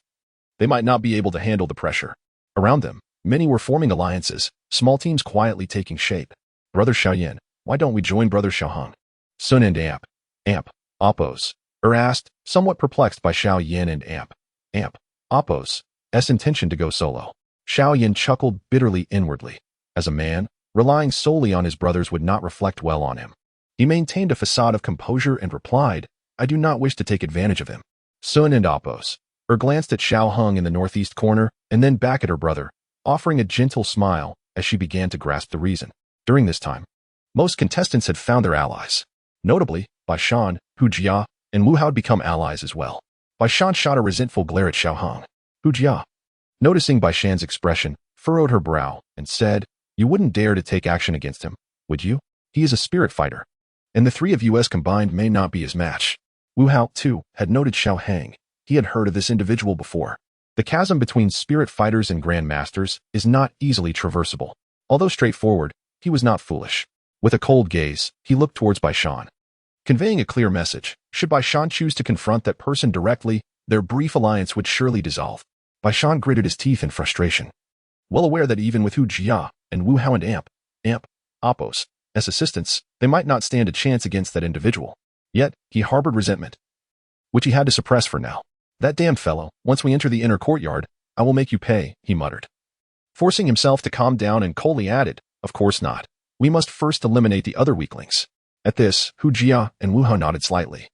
they might not be able to handle the pressure. Around them, many were forming alliances, small teams quietly taking shape. Brother Xiaoyan, why don't we join Brother Xiaoheng? Sun and Amp, Oppos, asked, somewhat perplexed by Xiao Yin and Amp, Oppos' intention to go solo. Xiao Yin chuckled bitterly inwardly. As a man, relying solely on his brothers would not reflect well on him. He maintained a facade of composure and replied, I do not wish to take advantage of him. Sun and Oppos glanced at Xiaoheng in the northeast corner and then back at her brother, offering a gentle smile as she began to grasp the reason. During this time, most contestants had found their allies. Notably, Bai Shan, Hu Jia, and Wu Hao had become allies as well. Bai Shan shot a resentful glare at Xiaoheng. Hu Jia, noticing Bai Shan's expression, furrowed her brow and said, You wouldn't dare to take action against him, would you? He is a spirit fighter, and the three of us combined may not be his match. Wu Hao, too, had noted Xiaoheng. He had heard of this individual before. The chasm between spirit fighters and grandmasters is not easily traversable. Although straightforward, he was not foolish. With a cold gaze, he looked towards Bai Shan, conveying a clear message. Should Bai Shan choose to confront that person directly, their brief alliance would surely dissolve. Bai Shan gritted his teeth in frustration, well aware that even with Hu Jia and Wu Hao and Amp, Oppos, as assistants, they might not stand a chance against that individual. Yet, he harbored resentment, which he had to suppress for now. That damned fellow, once we enter the inner courtyard, I will make you pay, he muttered. Forcing himself to calm down and coldly added, Of course not. We must first eliminate the other weaklings. At this, Hu Jia and Wu Hao nodded slightly,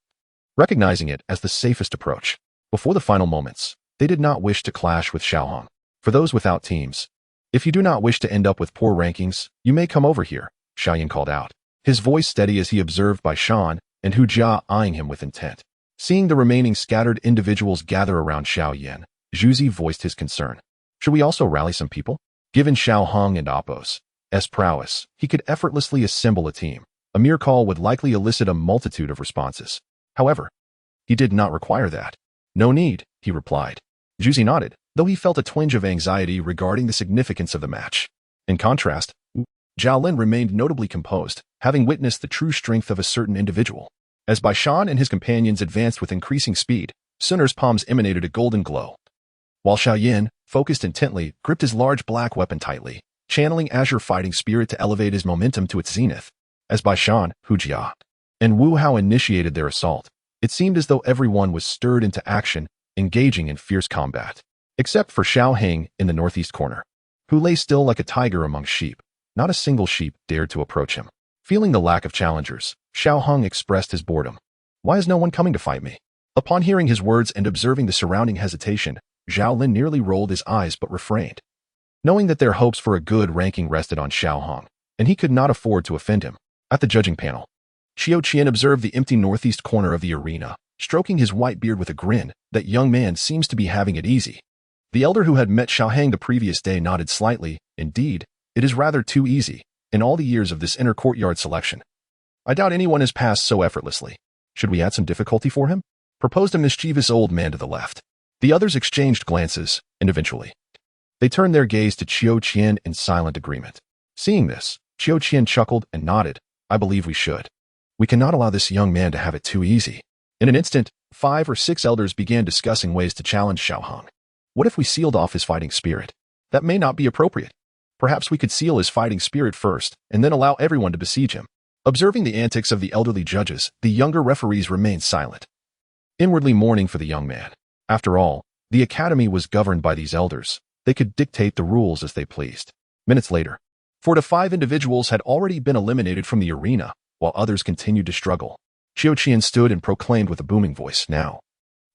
recognizing it as the safest approach. Before the final moments, they did not wish to clash with Xiaoheng. For those without teams, if you do not wish to end up with poor rankings, you may come over here, Xiaoyan called out, his voice steady as he observed Bai Shan and Hu Jia eyeing him with intent. Seeing the remaining scattered individuals gather around Xiaoyan, Zhu Zi voiced his concern. Should we also rally some people? Given Xiaoheng and Oppos' prowess, he could effortlessly assemble a team. A mere call would likely elicit a multitude of responses. However, he did not require that. No need, he replied. Zhu Zi nodded, though he felt a twinge of anxiety regarding the significance of the match. In contrast, Zhao Lin remained notably composed, having witnessed the true strength of a certain individual. As Bai Shan and his companions advanced with increasing speed, Sun's palms emanated a golden glow, while Xiao Yin, focused intently, gripped his large black weapon tightly, channeling azure fighting spirit to elevate his momentum to its zenith. As Bai Shan, Hu Jia, and Wu Hao initiated their assault, it seemed as though everyone was stirred into action, engaging in fierce combat. Except for Xiaoheng in the northeast corner, who lay still like a tiger among sheep. Not a single sheep dared to approach him. Feeling the lack of challengers, Xiaoheng expressed his boredom. Why is no one coming to fight me? Upon hearing his words and observing the surrounding hesitation, Zhao Lin nearly rolled his eyes but refrained, knowing that their hopes for a good ranking rested on Xiaoheng, and he could not afford to offend him. At the judging panel, Qiu Qian observed the empty northeast corner of the arena, stroking his white beard with a grin. That young man seems to be having it easy. The elder who had met Xiaoheng the previous day nodded slightly. Indeed, it is rather too easy. In all the years of this inner courtyard selection, I doubt anyone has passed so effortlessly. Should we add some difficulty for him? Proposed a mischievous old man to the left. The others exchanged glances, and eventually, they turned their gaze to Qiu Qian in silent agreement. Seeing this, Qiu Qian chuckled and nodded. I believe we should. We cannot allow this young man to have it too easy. In an instant, 5 or 6 elders began discussing ways to challenge Xiaoheng. What if we sealed off his fighting spirit? That may not be appropriate. Perhaps we could seal his fighting spirit first, and then allow everyone to besiege him. Observing the antics of the elderly judges, the younger referees remained silent, inwardly mourning for the young man. After all, the academy was governed by these elders. They could dictate the rules as they pleased. Minutes later, 4 to 5 individuals had already been eliminated from the arena, while others continued to struggle. Dou Qi stood and proclaimed with a booming voice, "Now,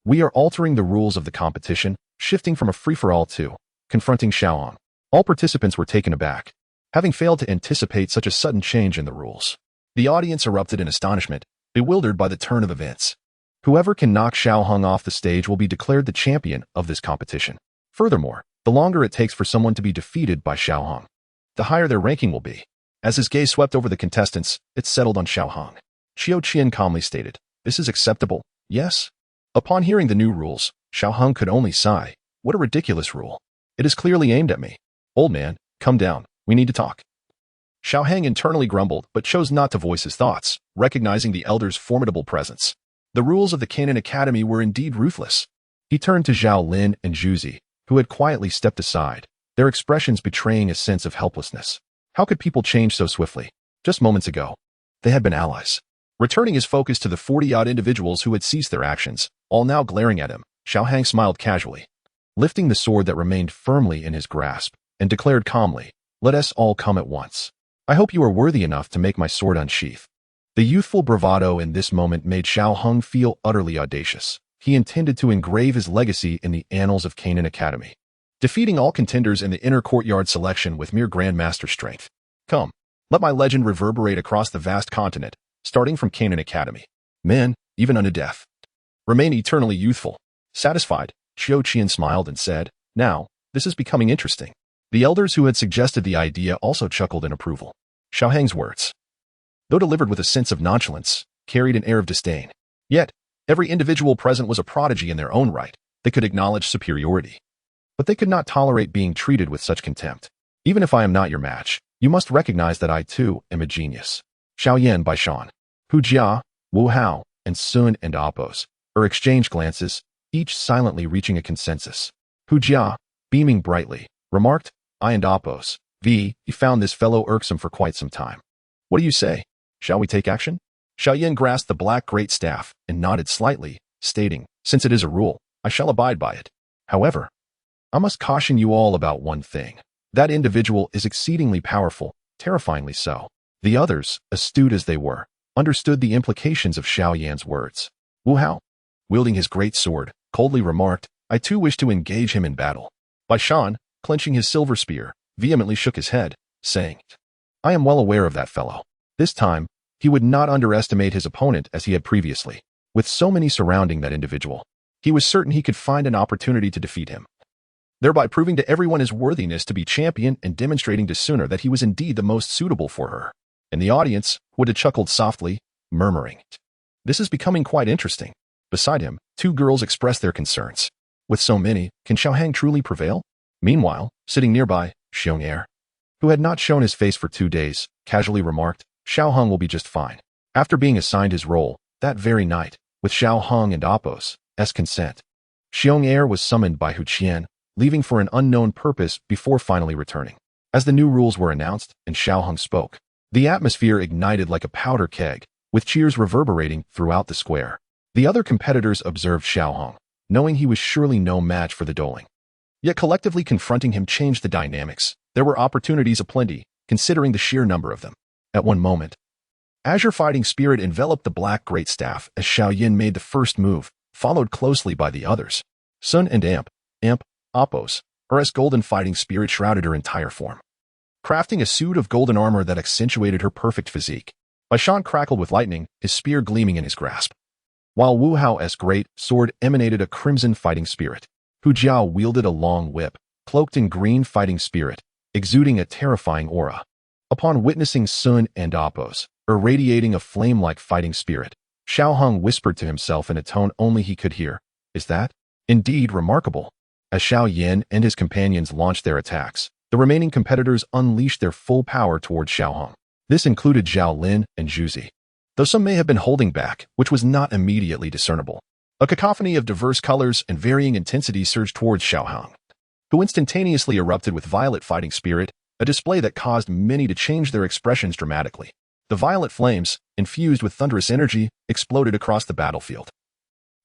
we are altering the rules of the competition, shifting from a free-for-all to confronting Xiaohong." All participants were taken aback, having failed to anticipate such a sudden change in the rules. The audience erupted in astonishment, bewildered by the turn of events. Whoever can knock Xiaohong off the stage will be declared the champion of this competition. Furthermore, the longer it takes for someone to be defeated by Xiaohong, the higher their ranking will be. As his gaze swept over the contestants, it settled on Xiaohong. Dou Qi calmly stated, "This is acceptable, yes?" Upon hearing the new rules, Xiaohong could only sigh. What a ridiculous rule. It is clearly aimed at me. Old man, come down. We need to talk. Xiaohong internally grumbled, but chose not to voice his thoughts, recognizing the elder's formidable presence. The rules of the Canaan Academy were indeed ruthless. He turned to Zhao Lin and Zhu Zi, who had quietly stepped aside, their expressions betraying a sense of helplessness. How could people change so swiftly? Just moments ago, they had been allies. Returning his focus to the 40-odd individuals who had ceased their actions, all now glaring at him, Xiaohong smiled casually, lifting the sword that remained firmly in his grasp, and declared calmly, "Let us all come at once. I hope you are worthy enough to make my sword unsheath." The youthful bravado in this moment made Xiaohong feel utterly audacious. He intended to engrave his legacy in the annals of Canaan Academy, defeating all contenders in the inner courtyard selection with mere grandmaster strength. Come, let my legend reverberate across the vast continent, starting from Canaan Academy. Men, even unto death, remain eternally youthful. Satisfied, Dou Qi smiled and said, "Now, this is becoming interesting." The elders who had suggested the idea also chuckled in approval. Xiaohong's words, though delivered with a sense of nonchalance, carried an air of disdain. Yet, every individual present was a prodigy in their own right. They could acknowledge superiority, but they could not tolerate being treated with such contempt. "Even if I am not your match, you must recognize that I too am a genius." Xiaoyan by Shan, Hu Jia, Wu Hao, and Sun and Apos exchanged glances, each silently reaching a consensus. Hu Jia, beaming brightly, remarked, "I and Apos, you found this fellow irksome for quite some time. What do you say? Shall we take action?" Xiaoyan grasped the black great staff and nodded slightly, stating, "Since it is a rule, I shall abide by it. However, I must caution you all about one thing. That individual is exceedingly powerful, terrifyingly so." The others, astute as they were, understood the implications of Xiaoyan's words. Wu Hao, wielding his great sword, coldly remarked, "I too wish to engage him in battle." Bai Shan, clenching his silver spear, vehemently shook his head, saying, "I am well aware of that fellow." This time, he would not underestimate his opponent as he had previously. With so many surrounding that individual, he was certain he could find an opportunity to defeat him, thereby proving to everyone his worthiness to be champion and demonstrating to Suna that he was indeed the most suitable for her. And the audience would have chuckled softly, murmuring, "This is becoming quite interesting." Beside him, 2 girls expressed their concerns. With so many, can Xiaohong truly prevail? Meanwhile, sitting nearby, Xiong, who had not shown his face for 2 days, casually remarked, "Xiaohong will be just fine." After being assigned his role, that very night, with Xiaohong and Apos' consent, Xiong was summoned by Hu Qian, leaving for an unknown purpose before finally returning. As the new rules were announced and Xiaohong spoke, the atmosphere ignited like a powder keg, with cheers reverberating throughout the square. The other competitors observed Xiaohong, knowing he was surely no match for the Douling. Yet collectively confronting him changed the dynamics. There were opportunities aplenty, considering the sheer number of them. At one moment, azure fighting spirit enveloped the black great staff as Xiaoyan made the first move, followed closely by the others. Sun and Apos, golden fighting spirit shrouded her entire form, crafting a suit of golden armor that accentuated her perfect physique. Bai Shan crackled with lightning, his spear gleaming in his grasp, while Wu Hao's great sword emanated a crimson fighting spirit. Hu Jiao wielded a long whip, cloaked in green fighting spirit, exuding a terrifying aura. Upon witnessing Sun and Apos irradiating a flame-like fighting spirit, Xiaohong whispered to himself in a tone only he could hear, "Is that indeed remarkable?" As Xiaoyan and his companions launched their attacks, the remaining competitors unleashed their full power towards Xiaohong. This included Zhao Lin and Zhu Zi, though some may have been holding back, which was not immediately discernible. A cacophony of diverse colors and varying intensities surged towards Xiaohong, who instantaneously erupted with violet fighting spirit, a display that caused many to change their expressions dramatically. The violet flames, infused with thunderous energy, exploded across the battlefield.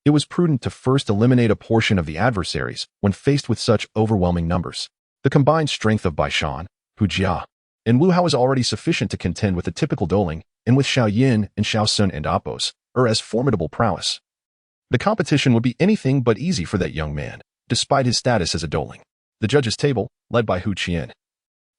It was prudent to first eliminate a portion of the adversaries when faced with such overwhelming numbers. The combined strength of Bai Shan, Hu Jia, and Wu Hao was already sufficient to contend with the typical Douling, and with Xiao Yin and Xiao Sun and Apos, as formidable prowess. The competition would be anything but easy for that young man, despite his status as a Douling. The judges' table, led by Hu Qian,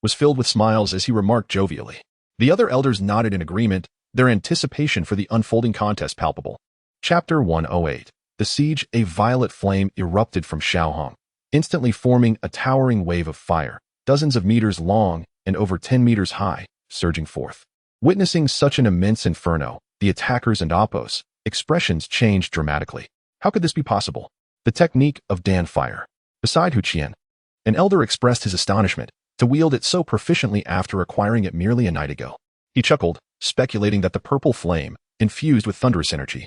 was filled with smiles as he remarked jovially. The other elders nodded in agreement, their anticipation for the unfolding contest palpable. Chapter 108. The Siege. A violet flame erupted from Xiaohong, instantly forming a towering wave of fire, dozens of meters long and over 10 meters high, surging forth. Witnessing such an immense inferno, the attackers and Apos' expressions changed dramatically. How could this be possible? The technique of Dan Fire. Beside Hu Qian, an elder expressed his astonishment to wield it so proficiently after acquiring it merely a night ago. He chuckled, speculating that the purple flame, infused with thunderous energy,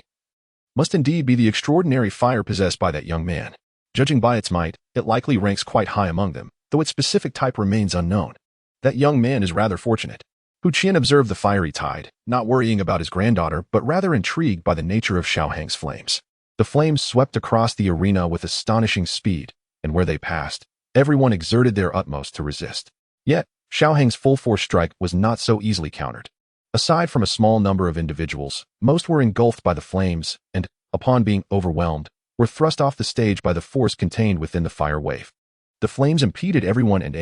must indeed be the extraordinary fire possessed by that young man. Judging by its might, it likely ranks quite high among them, though its specific type remains unknown. That young man is rather fortunate. Hu Qian observed the fiery tide, not worrying about his granddaughter but rather intrigued by the nature of Xiaohang's flames. The flames swept across the arena with astonishing speed, and where they passed, everyone exerted their utmost to resist. Yet, Xiaohang's full-force strike was not so easily countered. Aside from a small number of individuals, most were engulfed by the flames and, upon being overwhelmed, were thrust off the stage by the force contained within the fire wave. The flames impeded everyone and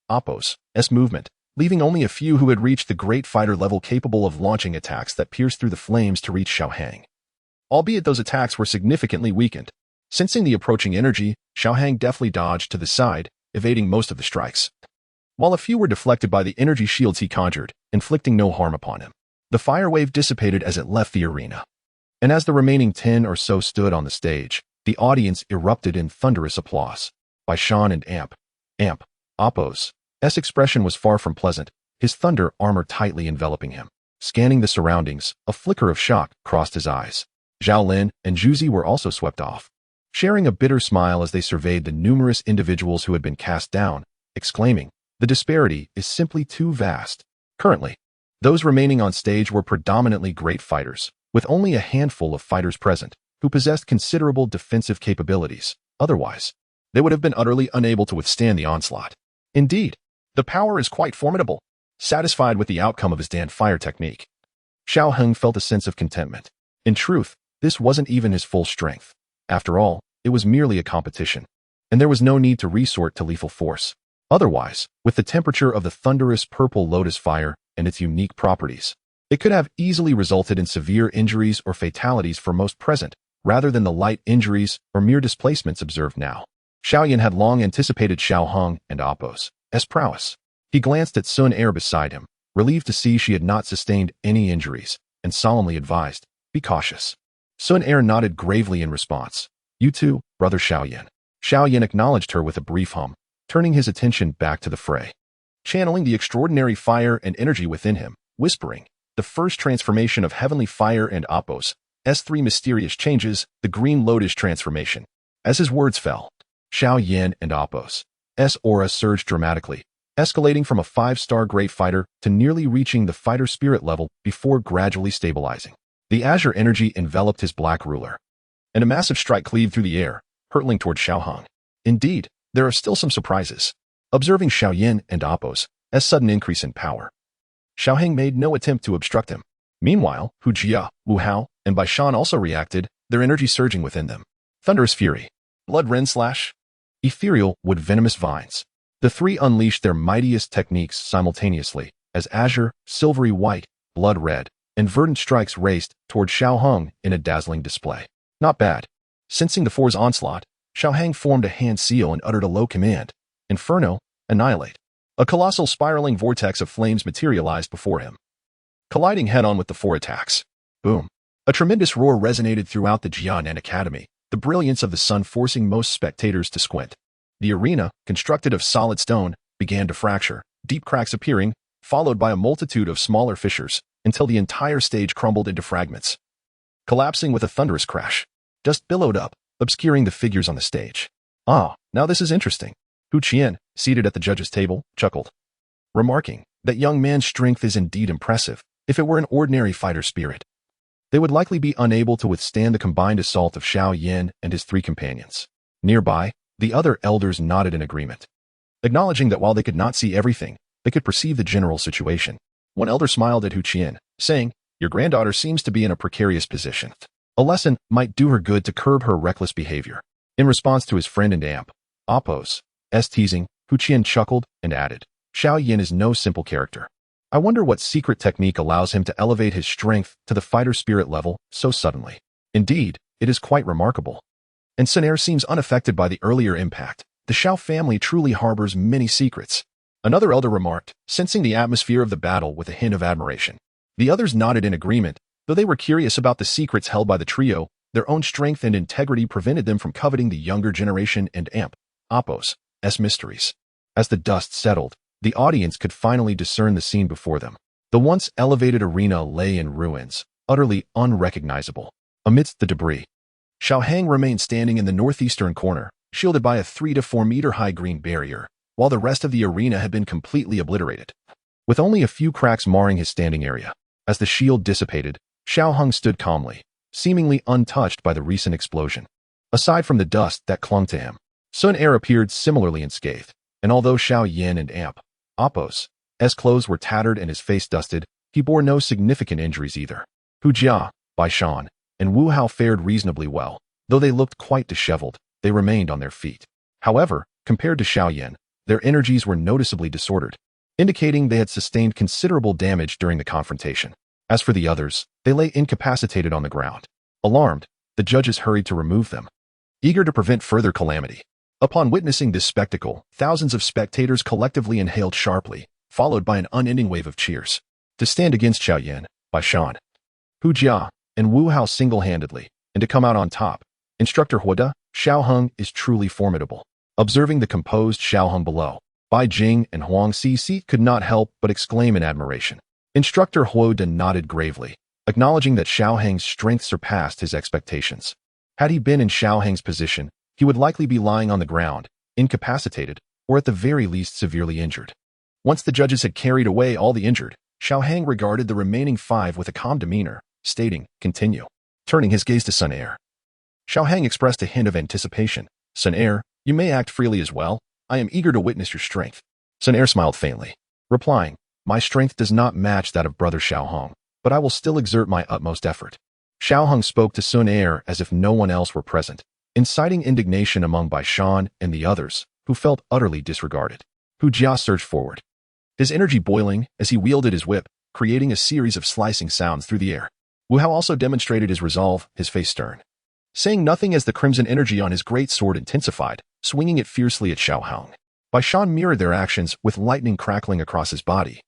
Apos' movement, leaving only a few who had reached the great fighter level capable of launching attacks that pierced through the flames to reach Xiaohang. Albeit those attacks were significantly weakened. Sensing the approaching energy, Xiaohang deftly dodged to the side, evading most of the strikes. While a few were deflected by the energy shields he conjured, inflicting no harm upon him. The fire wave dissipated as it left the arena. And as the remaining 10 or so stood on the stage, the audience erupted in thunderous applause. Bai Shan and Apos' expression was far from pleasant, his thunder armor tightly enveloping him. Scanning the surroundings, a flicker of shock crossed his eyes. Zhao Lin and Zhu Zi were also swept off, sharing a bitter smile as they surveyed the numerous individuals who had been cast down, exclaiming, "The disparity is simply too vast." Currently, those remaining on stage were predominantly great fighters, with only a handful of fighters present, who possessed considerable defensive capabilities. Otherwise, they would have been utterly unable to withstand the onslaught. Indeed, the power is quite formidable. Satisfied with the outcome of his Dan Fire technique, Xiaohang felt a sense of contentment. In truth, this wasn't even his full strength. After all, it was merely a competition, and there was no need to resort to lethal force. Otherwise, with the temperature of the thunderous purple lotus fire and its unique properties, it could have easily resulted in severe injuries or fatalities for most present, rather than the light injuries or mere displacements observed now. Xiaoyan had long anticipated Xiaohang and Apos' prowess. He glanced at Sun Er beside him, relieved to see she had not sustained any injuries, and solemnly advised, "Be cautious." Sun Er nodded gravely in response. "You too, brother Xiaoyan." Xiaoyan acknowledged her with a brief hum, turning his attention back to the fray. Channeling the extraordinary fire and energy within him, whispering, "The first transformation of heavenly fire and Apos' three mysterious changes, the green lotus transformation." As his words fell, Xiaoyan and Apos' aura surged dramatically, escalating from a 5-star great fighter to nearly reaching the fighter spirit level before gradually stabilizing. The azure energy enveloped his black ruler, and a massive strike cleaved through the air, hurtling toward Xiaohang. Indeed, there are still some surprises. Observing Xiaoyan and Apos' sudden increase in power, Xiaohang made no attempt to obstruct him. Meanwhile, Hu Jia, Wu Hao, and Bai Shan also reacted, their energy surging within them. Thunderous fury, blood rend slash, ethereal wood venomous vines. The three unleashed their mightiest techniques simultaneously, as azure, silvery white, blood red, and verdant strikes raced toward Xiaohang in a dazzling display. Not bad. Sensing the four's onslaught, Xiaohang formed a hand seal and uttered a low command. Inferno, annihilate. A colossal spiraling vortex of flames materialized before him, colliding head-on with the 4 attacks. Boom. A tremendous roar resonated throughout the Jianan Academy, the brilliance of the sun forcing most spectators to squint. The arena, constructed of solid stone, began to fracture, deep cracks appearing, followed by a multitude of smaller fissures, until the entire stage crumbled into fragments. Collapsing with a thunderous crash, dust billowed up, obscuring the figures on the stage. Ah, Now this is interesting. Hu Qian, seated at the judge's table, chuckled, remarking, that young man's strength is indeed impressive. If it were an ordinary fighter spirit, they would likely be unable to withstand the combined assault of Xiao Yan and his 3 companions. Nearby, the other elders nodded in agreement, acknowledging that while they could not see everything, they could perceive the general situation. One elder smiled at Hu Qian, saying, your granddaughter seems to be in a precarious position. A lesson might do her good to curb her reckless behavior. In response to his friend and amp, Appo's teasing, Hu Qian chuckled and added, Xiao Yan is no simple character. I wonder what secret technique allows him to elevate his strength to the fighter spirit level so suddenly. Indeed, it is quite remarkable. And Sun Air seems unaffected by the earlier impact. The Xiao family truly harbors many secrets. Another elder remarked, sensing the atmosphere of the battle with a hint of admiration. The others nodded in agreement, though they were curious about the secrets held by the trio. Their own strength and integrity prevented them from coveting the younger generation and amp, Appo's mysteries. As the dust settled, the audience could finally discern the scene before them. The once elevated arena lay in ruins, utterly unrecognizable. Amidst the debris, Xiao Hang remained standing in the northeastern corner, shielded by a 3 to 4 meter high green barrier, while the rest of the arena had been completely obliterated, with only a few cracks marring his standing area. As the shield dissipated, Xiao Hung stood calmly, seemingly untouched by the recent explosion. Aside from the dust that clung to him, Sun Air appeared similarly unscathed, and although Xiao Yan and amp, Appo's clothes were tattered and his face dusted, he bore no significant injuries either. Hu Jia, Bai Shan, and Wu Hao fared reasonably well. Though they looked quite disheveled, they remained on their feet. However, compared to Xiao Yan, their energies were noticeably disordered, indicating they had sustained considerable damage during the confrontation. As for the others, they lay incapacitated on the ground. Alarmed, the judges hurried to remove them, eager to prevent further calamity. Upon witnessing this spectacle, thousands of spectators collectively inhaled sharply, followed by an unending wave of cheers. To stand against Xiao Yan, Bai Shan, Hu Jia, and Wu Hao single-handedly, and to come out on top, Instructor Huoda, Xiao Hung is truly formidable. Observing the composed Xiao Hung below, Bai Jing and Huang Cici could not help but exclaim in admiration. Instructor Huoda nodded gravely, acknowledging that Xiao Hang's strength surpassed his expectations. Had he been in Xiao Hang's position, he would likely be lying on the ground, incapacitated, or at the very least severely injured. Once the judges had carried away all the injured, Xiao Hang regarded the remaining 5 with a calm demeanor, stating, continue. Turning his gaze to Sun Air, Xiao Hang expressed a hint of anticipation. Sun Air, you may act freely as well. I am eager to witness your strength. Sun Air smiled faintly, replying, my strength does not match that of brother Xiao Hong, but I will still exert my utmost effort. Xiao Hong spoke to Sun Air as if no one else were present, inciting indignation among Bai Shan and the others, who felt utterly disregarded. Hu Jia surged forward, his energy boiling as he wielded his whip, creating a series of slicing sounds through the air. Wu Hao also demonstrated his resolve, his face stern, saying nothing as the crimson energy on his great sword intensified, swinging it fiercely at Xiao Hong. Bai Shan mirrored their actions with lightning crackling across his body,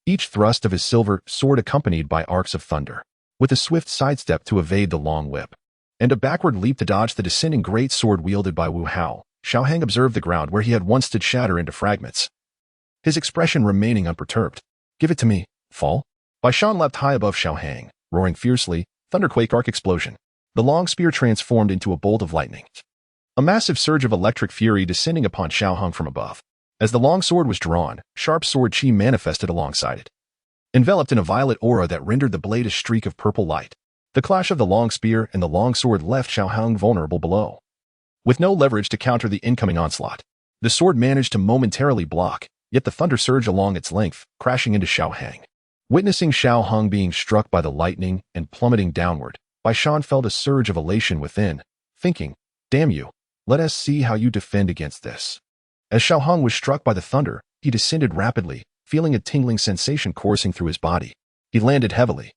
each thrust of his silver sword accompanied by arcs of thunder, with a swift sidestep to evade the long whip, and a backward leap to dodge the descending great sword wielded by Wu Hao. Xiao Hang observed the ground where he had once stood shatter into fragments, his expression remaining unperturbed. Give it to me, fall. Bai Shan leapt high above Xiao Hang, roaring fiercely, thunderquake arc explosion. The long spear transformed into a bolt of lightning, a massive surge of electric fury descending upon Xiao Hung from above. As the long sword was drawn, sharp sword chi manifested alongside it, enveloped in a violet aura that rendered the blade a streak of purple light. The clash of the long spear and the long sword left Xiao Hung vulnerable below. With no leverage to counter the incoming onslaught, the sword managed to momentarily block, yet the thunder surged along its length, crashing into Xiao Hang. Witnessing Xiao Hung being struck by the lightning and plummeting downward, Bai Shan felt a surge of elation within, thinking, damn you, let us see how you defend against this. As Xiao Hung was struck by the thunder, he descended rapidly, feeling a tingling sensation coursing through his body. He landed heavily,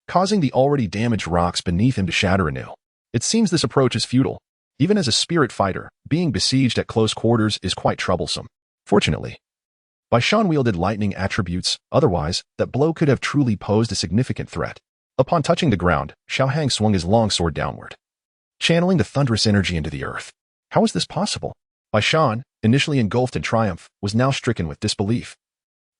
causing the already damaged rocks beneath him to shatter anew. It seems this approach is futile. Even as a spirit fighter, being besieged at close quarters is quite troublesome. Fortunately, Bai Shan wielded lightning attributes, otherwise, that blow could have truly posed a significant threat. Upon touching the ground, Xiao Hang swung his long sword downward, channeling the thunderous energy into the earth. How is this possible? Bai Shan, initially engulfed in triumph, was now stricken with disbelief,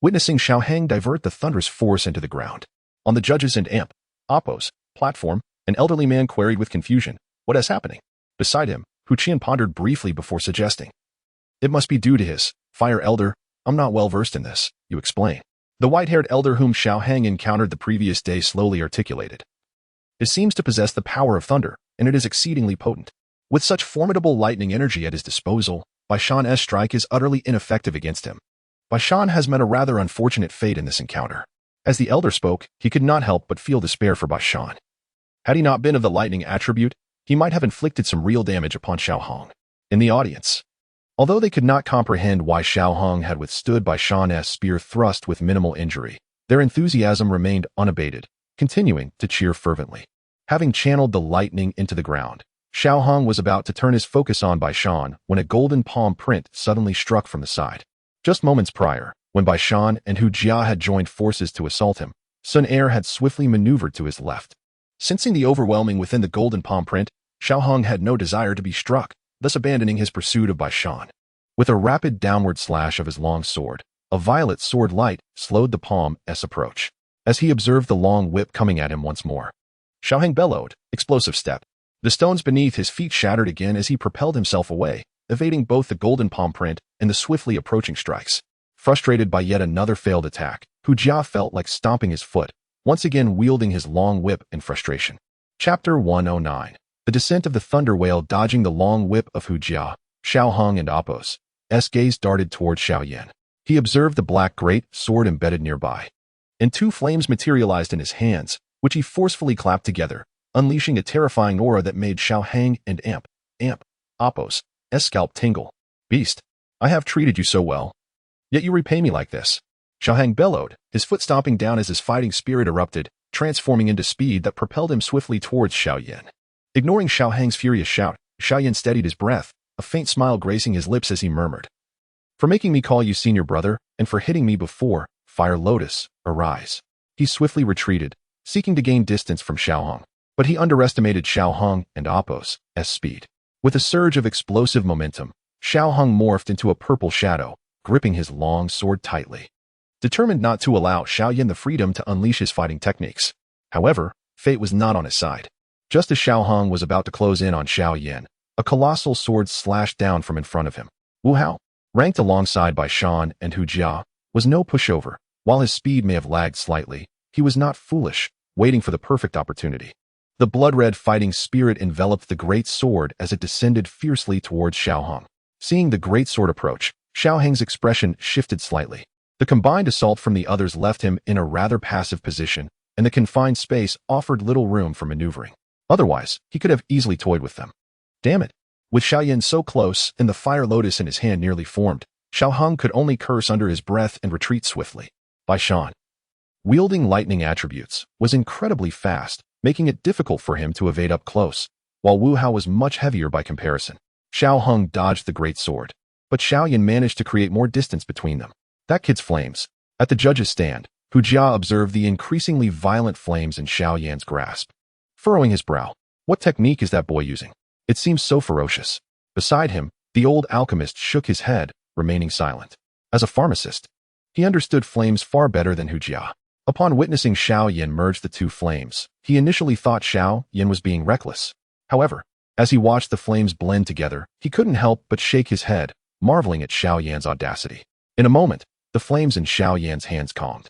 witnessing Xiao Hang divert the thunderous force into the ground. On the judges and amp, Appo's platform, an elderly man queried with confusion, what is happening? Beside him, Hu Qian pondered briefly before suggesting. It must be due to his fire elder. I'm not well versed in this, you explain. The white-haired elder whom Xiao Hang encountered the previous day slowly articulated. It seems to possess the power of thunder, and it is exceedingly potent. With such formidable lightning energy at his disposal, Bai Shan's strike is utterly ineffective against him. Bai Shan has met a rather unfortunate fate in this encounter. As the elder spoke, he could not help but feel despair for Bai Shan. Had he not been of the lightning attribute, he might have inflicted some real damage upon Xiao Hong. In the audience, although they could not comprehend why Xiao Hong had withstood Bai Shan's spear thrust with minimal injury, their enthusiasm remained unabated, continuing to cheer fervently. Having channeled the lightning into the ground, Xiao Hong was about to turn his focus on Bai Shan when a golden palm print suddenly struck from the side. Just moments prior, when Bai Shan and Hu Jia had joined forces to assault him, Sun Er had swiftly maneuvered to his left. Sensing the overwhelming within the golden palm print, Xiao Hong had no desire to be struck, thus abandoning his pursuit of Bai Shan. With a rapid downward slash of his long sword, a violet sword light slowed the palm's approach. As he observed the long whip coming at him once more, Xiao Hang bellowed, explosive step. The stones beneath his feet shattered again as he propelled himself away, evading both the golden palm print and the swiftly approaching strikes. Frustrated by yet another failed attack, Hu Jia felt like stomping his foot, once again wielding his long whip in frustration. Chapter 109. The Descent of the Thunder Whale. Dodging the long whip of Hu Jia, Xiao Hong and Apos' gaze darted toward Xiao Yan. He observed the black great sword embedded nearby, and two flames materialized in his hands, which he forcefully clapped together, unleashing a terrifying aura that made Xiao Hang and Apos' scalp tingle. Beast, I have treated you so well, yet you repay me like this. Xiao Hang bellowed, his foot stomping down as his fighting spirit erupted, transforming into speed that propelled him swiftly towards Xiao Yan. Ignoring Xiao Hang's furious shout, Xiao Yan steadied his breath, a faint smile gracing his lips as he murmured. For making me call you senior brother, and for hitting me before, Fire Lotus, arise. He swiftly retreated, seeking to gain distance from Xiao Hong, but he underestimated Xiao Hong and Apos' speed. With a surge of explosive momentum, Xiao Hong morphed into a purple shadow, gripping his long sword tightly, determined not to allow Xiao Yan the freedom to unleash his fighting techniques. However, fate was not on his side. Just as Xiao Hong was about to close in on Xiao Yan, a colossal sword slashed down from in front of him. Wu Hao, ranked alongside Bai Shan and Hu Jia, was no pushover. While his speed may have lagged slightly, he was not foolish, waiting for the perfect opportunity. The blood-red fighting spirit enveloped the great sword as it descended fiercely towards Xiao Hong. Seeing the great sword approach, Xiao Hang's expression shifted slightly. The combined assault from the others left him in a rather passive position, and the confined space offered little room for maneuvering. Otherwise, he could have easily toyed with them. Damn it! With Xiao Yan so close and the fire lotus in his hand nearly formed, Xiao Hong could only curse under his breath and retreat swiftly. Bai Shan, wielding lightning attributes, was incredibly fast, making it difficult for him to evade up close, while Wu Hao was much heavier by comparison. Xiao Hong dodged the great sword, but Xiao Yan managed to create more distance between them. That kid's flames. At the judge's stand, Hu Jia observed the increasingly violent flames in Xiao Yan's grasp. Furrowing his brow, what technique is that boy using? It seems so ferocious. Beside him, the old alchemist shook his head, remaining silent. As a pharmacist, he understood flames far better than Hu Jia. Upon witnessing Xiao Yan merge the two flames, he initially thought Xiao Yan was being reckless. However, as he watched the flames blend together, he couldn't help but shake his head, marveling at Xiao Yan's audacity. In a moment, the flames in Xiao Yan's hands calmed.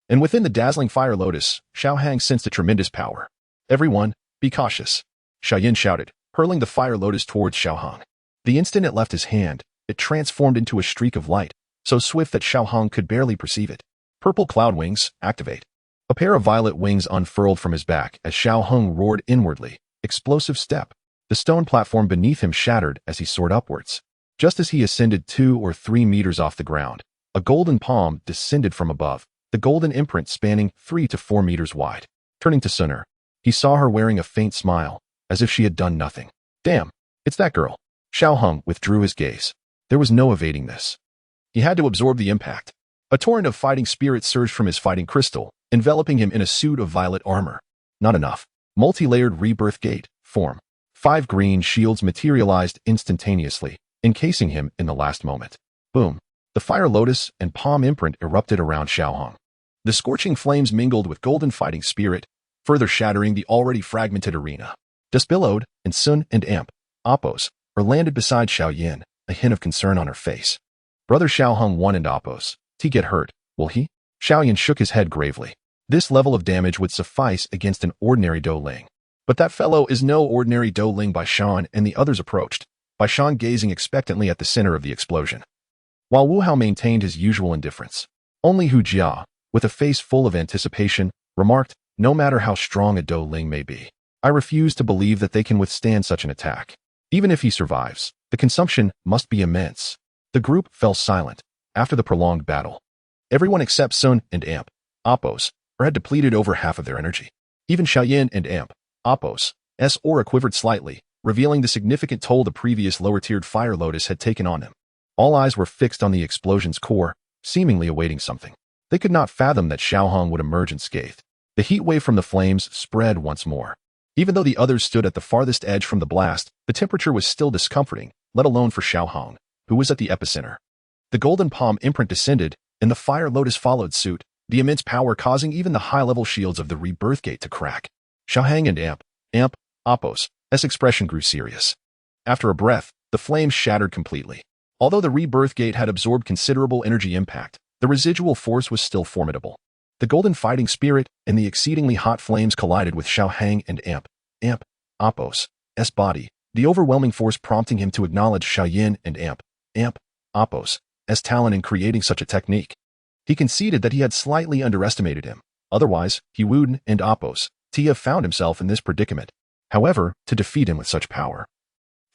And within the dazzling fire lotus, Xiao Hang sensed a tremendous power. Everyone, be cautious, Xiao Yan shouted, hurling the fire lotus towards Xiao Hong. The instant it left his hand, it transformed into a streak of light, so swift that Xiao Hong could barely perceive it. Purple cloud wings, activate. A pair of violet wings unfurled from his back as Xiao Hong roared inwardly. Explosive step. The stone platform beneath him shattered as he soared upwards. Just as he ascended 2 or 3 meters off the ground, a golden palm descended from above, the golden imprint spanning 3 to 4 meters wide. Turning to Sun Er, he saw her wearing a faint smile, as if she had done nothing. Damn, it's that girl. Xiao Hong withdrew his gaze. There was no evading this. He had to absorb the impact. A torrent of fighting spirit surged from his fighting crystal, enveloping him in a suit of violet armor. Not enough. Multi-layered rebirth gate, form. 5 green shields materialized instantaneously, encasing him in the last moment. Boom. The fire lotus and palm imprint erupted around Xiao Hong. The scorching flames mingled with golden fighting spirit, further shattering the already fragmented arena. Dust billowed, and Sun and Apos' or landed beside Xiao Yin, a hint of concern on her face. Brother Xiao Hung won and oppose. T get hurt, will he? Xiao Yin shook his head gravely. This level of damage would suffice against an ordinary Dou Ling. But that fellow is no ordinary Dou Ling. Bai Shan and the others approached, Bai Shan gazing expectantly at the center of the explosion, while Wu Hao maintained his usual indifference. Only Hu Jia, with a face full of anticipation, remarked, no matter how strong a Dou Ling may be, I refuse to believe that they can withstand such an attack. Even if he survives, the consumption must be immense. The group fell silent after the prolonged battle. Everyone except Sun and Amp, Oppos, had depleted over half of their energy. Even Xiaoyin and Amp, Oppos, aura quivered slightly, revealing the significant toll the previous lower-tiered Fire Lotus had taken on him. All eyes were fixed on the explosion's core, seemingly awaiting something. They could not fathom that Xiao Hong would emerge unscathed. The heat wave from the flames spread once more. Even though the others stood at the farthest edge from the blast, the temperature was still discomforting, let alone for Xiao Hong, who was at the epicenter. The golden palm imprint descended, and the Fire Lotus followed suit, the immense power causing even the high-level shields of the Rebirth Gate to crack. Xiao Hang and Amp, Oppos' expression grew serious. After a breath, the flames shattered completely. Although the Rebirth Gate had absorbed considerable energy impact, the residual force was still formidable. The golden fighting spirit and the exceedingly hot flames collided with Xiao Hang and Amp, Oppos' body, the overwhelming force prompting him to acknowledge Xiao Yin and Amp, Oppos' talent in creating such a technique. He conceded that he had slightly underestimated him. Otherwise, he Wuden and Oppos' found himself in this predicament. However, to defeat him with such power,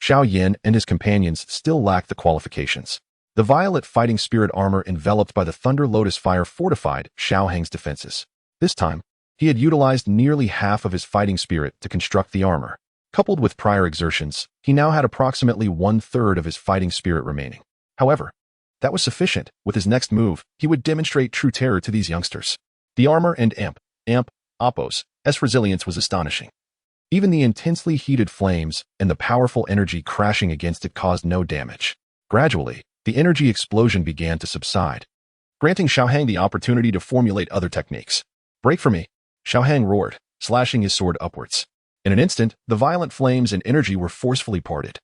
Xiao Yin and his companions still lacked the qualifications. The violet fighting spirit armor enveloped by the Thunder Lotus fire fortified Xiao Hang's defenses. This time, he had utilized nearly half of his fighting spirit to construct the armor. Coupled with prior exertions, he now had approximately 1/3 of his fighting spirit remaining. However, that was sufficient. With his next move, he would demonstrate true terror to these youngsters. The armor and Oppos' resilience was astonishing. Even the intensely heated flames and the powerful energy crashing against it caused no damage. Gradually, the energy explosion began to subside, granting Xiao Hang the opportunity to formulate other techniques. Break for me, Xiao Hang roared, slashing his sword upwards. In an instant, the violent flames and energy were forcefully parted,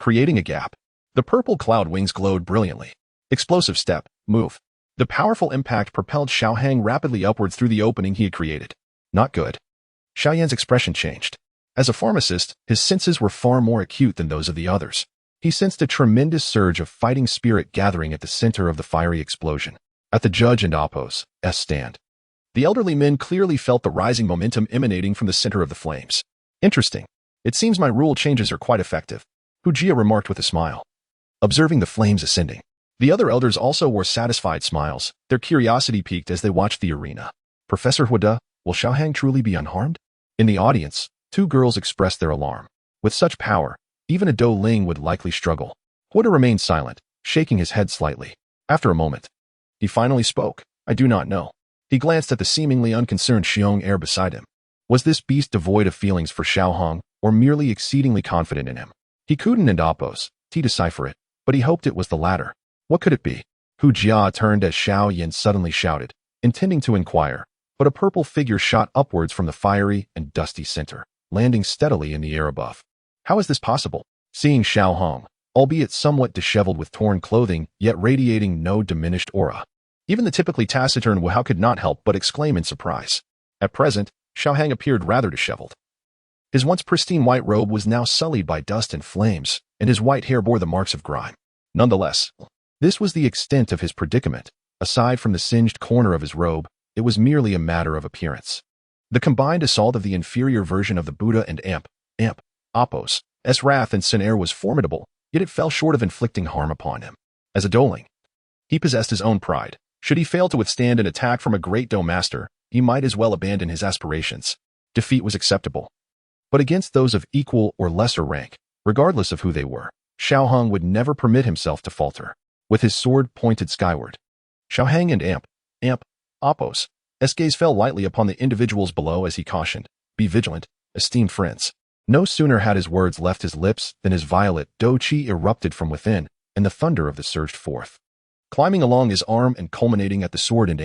creating a gap. The purple cloud wings glowed brilliantly. Explosive step, move. The powerful impact propelled Xiao Hang rapidly upwards through the opening he had created. Not good. Xiao Yan's expression changed. As a pharmacist, his senses were far more acute than those of the others. He sensed a tremendous surge of fighting spirit gathering at the center of the fiery explosion. At the judge and Oppos' stand, the elderly men clearly felt the rising momentum emanating from the center of the flames. Interesting. It seems my rule changes are quite effective, Hu Jia remarked with a smile. Observing the flames ascending, the other elders also wore satisfied smiles, their curiosity piqued as they watched the arena. Professor Huda, will Xiao Hang truly be unharmed? In the audience, 2 girls expressed their alarm. With such power, even a Dou Ling would likely struggle. Huda remained silent, shaking his head slightly. After a moment, he finally spoke. I do not know. He glanced at the seemingly unconcerned Xiong heir beside him. Was this beast devoid of feelings for Xiao Hong, or merely exceedingly confident in him? He couldn't and Oppos' decipher it, but he hoped it was the latter. What could it be? Hu Jia turned as Xiao Yin suddenly shouted, intending to inquire, but a purple figure shot upwards from the fiery and dusty center, landing steadily in the air above. How is this possible? Seeing Xiao Hong, albeit somewhat disheveled with torn clothing, yet radiating no diminished aura, even the typically taciturn Wu Hao could not help but exclaim in surprise. At present, Xiao Hang appeared rather disheveled. His once pristine white robe was now sullied by dust and flames, and his white hair bore the marks of grime. Nonetheless, this was the extent of his predicament. Aside from the singed corner of his robe, it was merely a matter of appearance. The combined assault of the inferior version of the Buddha and Oppos' wrath and sin air was formidable, yet it fell short of inflicting harm upon him. As a Dou Ling, he possessed his own pride. Should he fail to withstand an attack from a great Dou master, he might as well abandon his aspirations. Defeat was acceptable. But against those of equal or lesser rank, regardless of who they were, Xiao Hong would never permit himself to falter. With his sword pointed skyward, Xiao Hang and Oppos' gaze fell lightly upon the individuals below as he cautioned, be vigilant, esteemed friends. No sooner had his words left his lips than his violet Dou Qi erupted from within, and the thunder of the surged forth, climbing along his arm and culminating at the sword and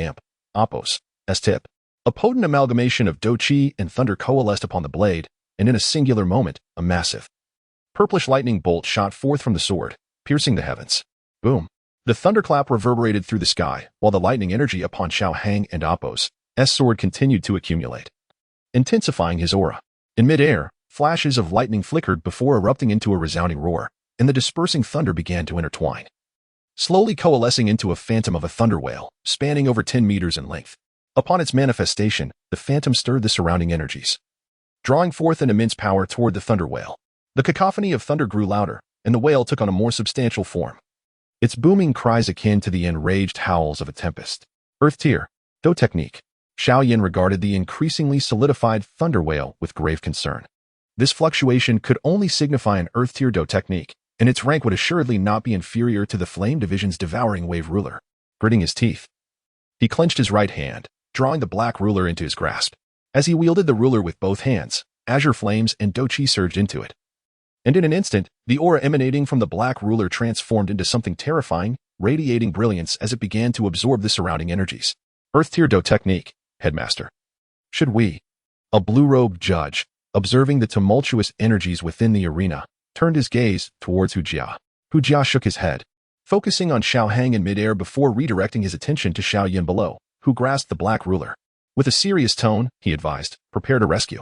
Oppos' tip. A potent amalgamation of Dou Qi and thunder coalesced upon the blade, and in a singular moment, a massive, Purplish lightning bolt shot forth from the sword, piercing the heavens. Boom. The thunderclap reverberated through the sky, while the lightning energy upon Xiao Hang and Appo's sword continued to accumulate, intensifying his aura. In midair, flashes of lightning flickered before erupting into a resounding roar, and the dispersing thunder began to intertwine, slowly coalescing into a phantom of a thunder whale, spanning over 10 meters in length. Upon its manifestation, the phantom stirred the surrounding energies, drawing forth an immense power toward the thunder whale. The cacophony of thunder grew louder, and the whale took on a more substantial form, its booming cries akin to the enraged howls of a tempest. Earth tier, Dou technique. Xiao Yin regarded the increasingly solidified thunder whale with grave concern. This fluctuation could only signify an Earth tier Dou technique, and its rank would assuredly not be inferior to the Flame Division's devouring wave ruler. Gritting his teeth, he clenched his right hand, drawing the black ruler into his grasp. As he wielded the ruler with both hands, azure flames and Dou Qi surged into it. And in an instant, the aura emanating from the black ruler transformed into something terrifying, radiating brilliance as it began to absorb the surrounding energies. Earth tier Dou technique, headmaster. Should we? A blue-robed judge, observing the tumultuous energies within the arena, turned his gaze towards Hu Jia. Hu Jia shook his head, focusing on Xiao Hang in midair before redirecting his attention to Xiao Yin below, who grasped the black ruler. With a serious tone, he advised, prepare to rescue.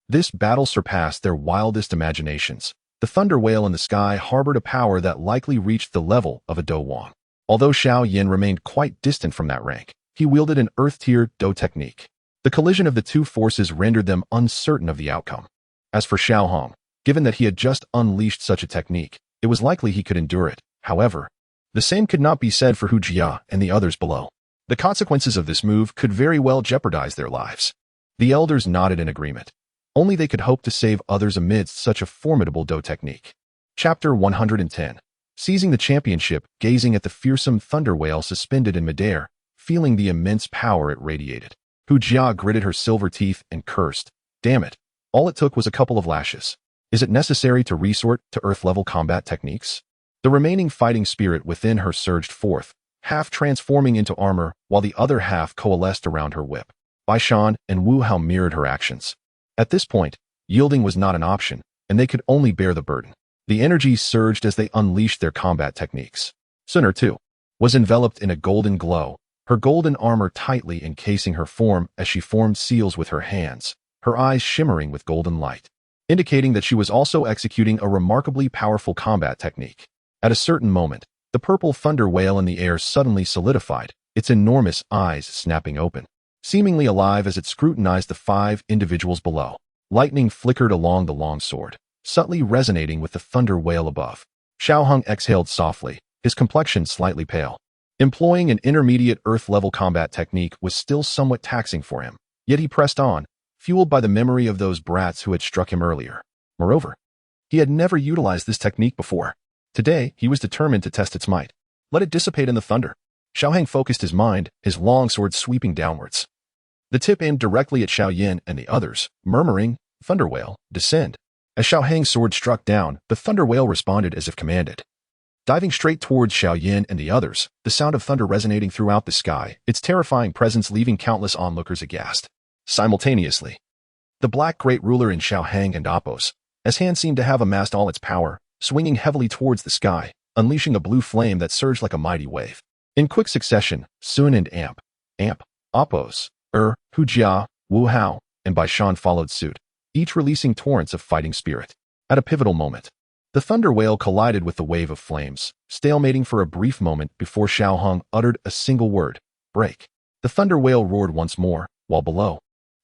This battle surpassed their wildest imaginations. The thunder whale in the sky harbored a power that likely reached the level of a Dou Wang. Although Xiao Yin remained quite distant from that rank, he wielded an Earth-tier Dou technique. The collision of the two forces rendered them uncertain of the outcome. As for Xiao Hong, given that he had just unleashed such a technique, it was likely he could endure it. However, the same could not be said for Hu Jia and the others below. The consequences of this move could very well jeopardize their lives. The elders nodded in agreement. Only they could hope to save others amidst such a formidable Dou technique. Chapter 110. Seizing the championship, gazing at the fearsome thunder whale suspended in midair, feeling the immense power it radiated. Hu Jia gritted her silver teeth and cursed. Damn it. All it took was a couple of lashes. Is it necessary to resort to Earth-level combat techniques? The remaining fighting spirit within her surged forth, half transforming into armor, while the other half coalesced around her whip. Bai Shan and Wu Hao mirrored her actions. At this point, yielding was not an option, and they could only bear the burden. The energies surged as they unleashed their combat techniques. Sun Er, too, was enveloped in a golden glow, her golden armor tightly encasing her form as she formed seals with her hands, her eyes shimmering with golden light, indicating that she was also executing a remarkably powerful combat technique. At a certain moment, the purple thunder whale in the air suddenly solidified, its enormous eyes snapping open, seemingly alive as it scrutinized the 5 individuals below. Lightning flickered along the long sword, subtly resonating with the thunder whale above. Xiao Hong exhaled softly, his complexion slightly pale. Employing an intermediate Earth-level combat technique was still somewhat taxing for him, yet he pressed on, fueled by the memory of those brats who had struck him earlier. Moreover, he had never utilized this technique before. Today, he was determined to test its might. Let it dissipate in the thunder. Xiao Hang focused his mind, his long sword sweeping downwards. The tip aimed directly at Xiao Yin and the others, murmuring, Thunder Whale, descend. As Xiao Hang's sword struck down, the thunder whale responded as if commanded. Diving straight towards Xiao Yin and the others, the sound of thunder resonating throughout the sky, its terrifying presence leaving countless onlookers aghast. Simultaneously, the black great ruler in Xiao Hang and Appo's hand seemed to have amassed all its power, swinging heavily towards the sky, unleashing a blue flame that surged like a mighty wave. In quick succession, Sun and Appo's, Hu Jia, Wu Hao, and Bai Shan followed suit, each releasing torrents of fighting spirit. At a pivotal moment, the thunder whale collided with the wave of flames, stalemating for a brief moment before Xiao Hong uttered a single word, break. The thunder whale roared once more, while below,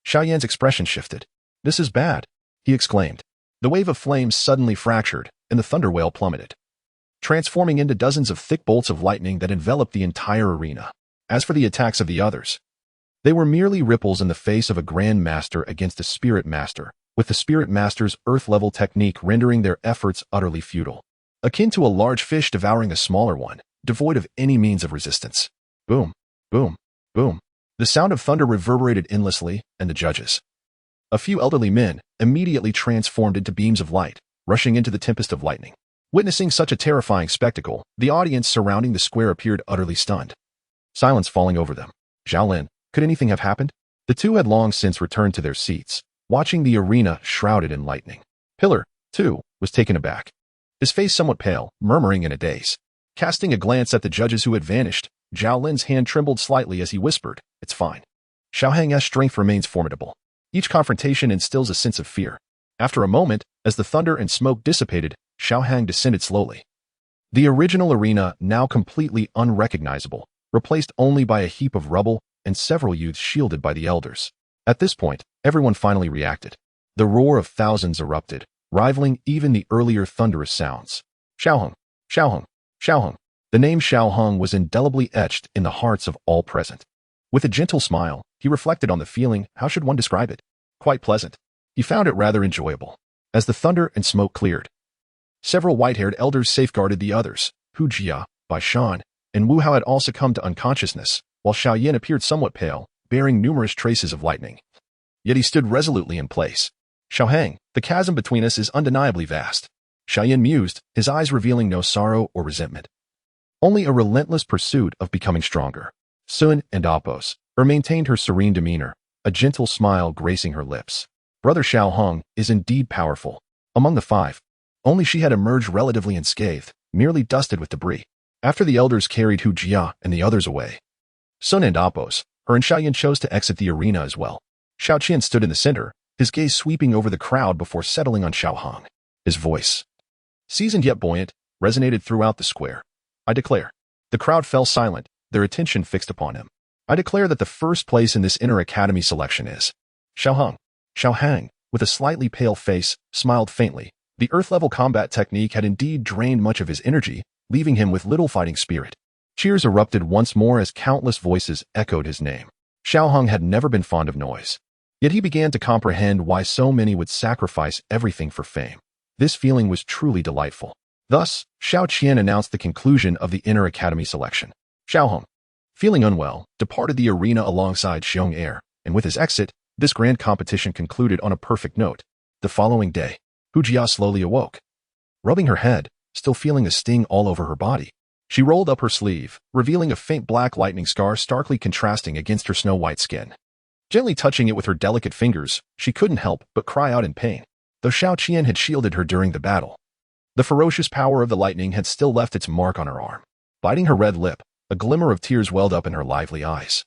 Xiao Yan's expression shifted. This is bad, he exclaimed. The wave of flames suddenly fractured, and the thunder whale plummeted, transforming into dozens of thick bolts of lightning that enveloped the entire arena. As for the attacks of the others, they were merely ripples in the face of a grand master against a spirit master, with the spirit master's earth-level technique rendering their efforts utterly futile. Akin to a large fish devouring a smaller one, devoid of any means of resistance. Boom, boom, boom. The sound of thunder reverberated endlessly, and the judges, a few elderly men, immediately transformed into beams of light, rushing into the tempest of lightning. Witnessing such a terrifying spectacle, the audience surrounding the square appeared utterly stunned. Silence falling over them. Zhao Lin, could anything have happened? The two had long since returned to their seats, watching the arena shrouded in lightning. Pillar, too, was taken aback. his face somewhat pale, murmuring in a daze. Casting a glance at the judges who had vanished, Zhao Lin's hand trembled slightly as he whispered, "It's fine." Xiao Hang's strength remains formidable. Each confrontation instills a sense of fear. After a moment, as the thunder and smoke dissipated, Xiao Hang descended slowly. The original arena, now completely unrecognizable, replaced only by a heap of rubble and several youths shielded by the elders. At this point, everyone finally reacted. The roar of thousands erupted, rivaling even the earlier thunderous sounds. Xiaoheng, Xiaoheng, Xiaoheng. The name Xiaoheng was indelibly etched in the hearts of all present. With a gentle smile, he reflected on the feeling. How should one describe it? Quite pleasant. He found it rather enjoyable. As the thunder and smoke cleared, several white-haired elders safeguarded the others. Hu Jia, Bai Shan, and Wu Hao had all succumbed to unconsciousness, while Xiao Yin appeared somewhat pale, bearing numerous traces of lightning. Yet he stood resolutely in place. Xiao Hang, the chasm between us is undeniably vast. Xiao Yin mused, his eyes revealing no sorrow or resentment. Only a relentless pursuit of becoming stronger. Sun and Apos maintained her serene demeanor, a gentle smile gracing her lips. Brother Xiao Hong is indeed powerful. Among the five, only she had emerged relatively unscathed, merely dusted with debris. After the elders carried Hu Jia and the others away, Sun and Apos, her and Xiao Yin chose to exit the arena as well. Xiao Qian stood in the center, his gaze sweeping over the crowd before settling on Xiao Hong. His voice, seasoned yet buoyant, resonated throughout the square. "I declare." The crowd fell silent, their attention fixed upon him. "I declare that the first place in this inter-academy selection is Xiao Hong." Xiao Hang, with a slightly pale face, smiled faintly. The earth-level combat technique had indeed drained much of his energy, leaving him with little fighting spirit. Cheers erupted once more as countless voices echoed his name. Xiao Hong had never been fond of noise. Yet he began to comprehend why so many would sacrifice everything for fame. This feeling was truly delightful. Thus, Xiao Qian announced the conclusion of the inter-academy selection. Xiao Hong, feeling unwell, departed the arena alongside Xiong Er, and with his exit, this grand competition concluded on a perfect note. The following day, Hu Jia slowly awoke. Rubbing her head, still feeling a sting all over her body, she rolled up her sleeve, revealing a faint black lightning scar starkly contrasting against her snow-white skin. Gently touching it with her delicate fingers, she couldn't help but cry out in pain. Though Xiao Qian had shielded her during the battle, the ferocious power of the lightning had still left its mark on her arm. Biting her red lip, a glimmer of tears welled up in her lively eyes,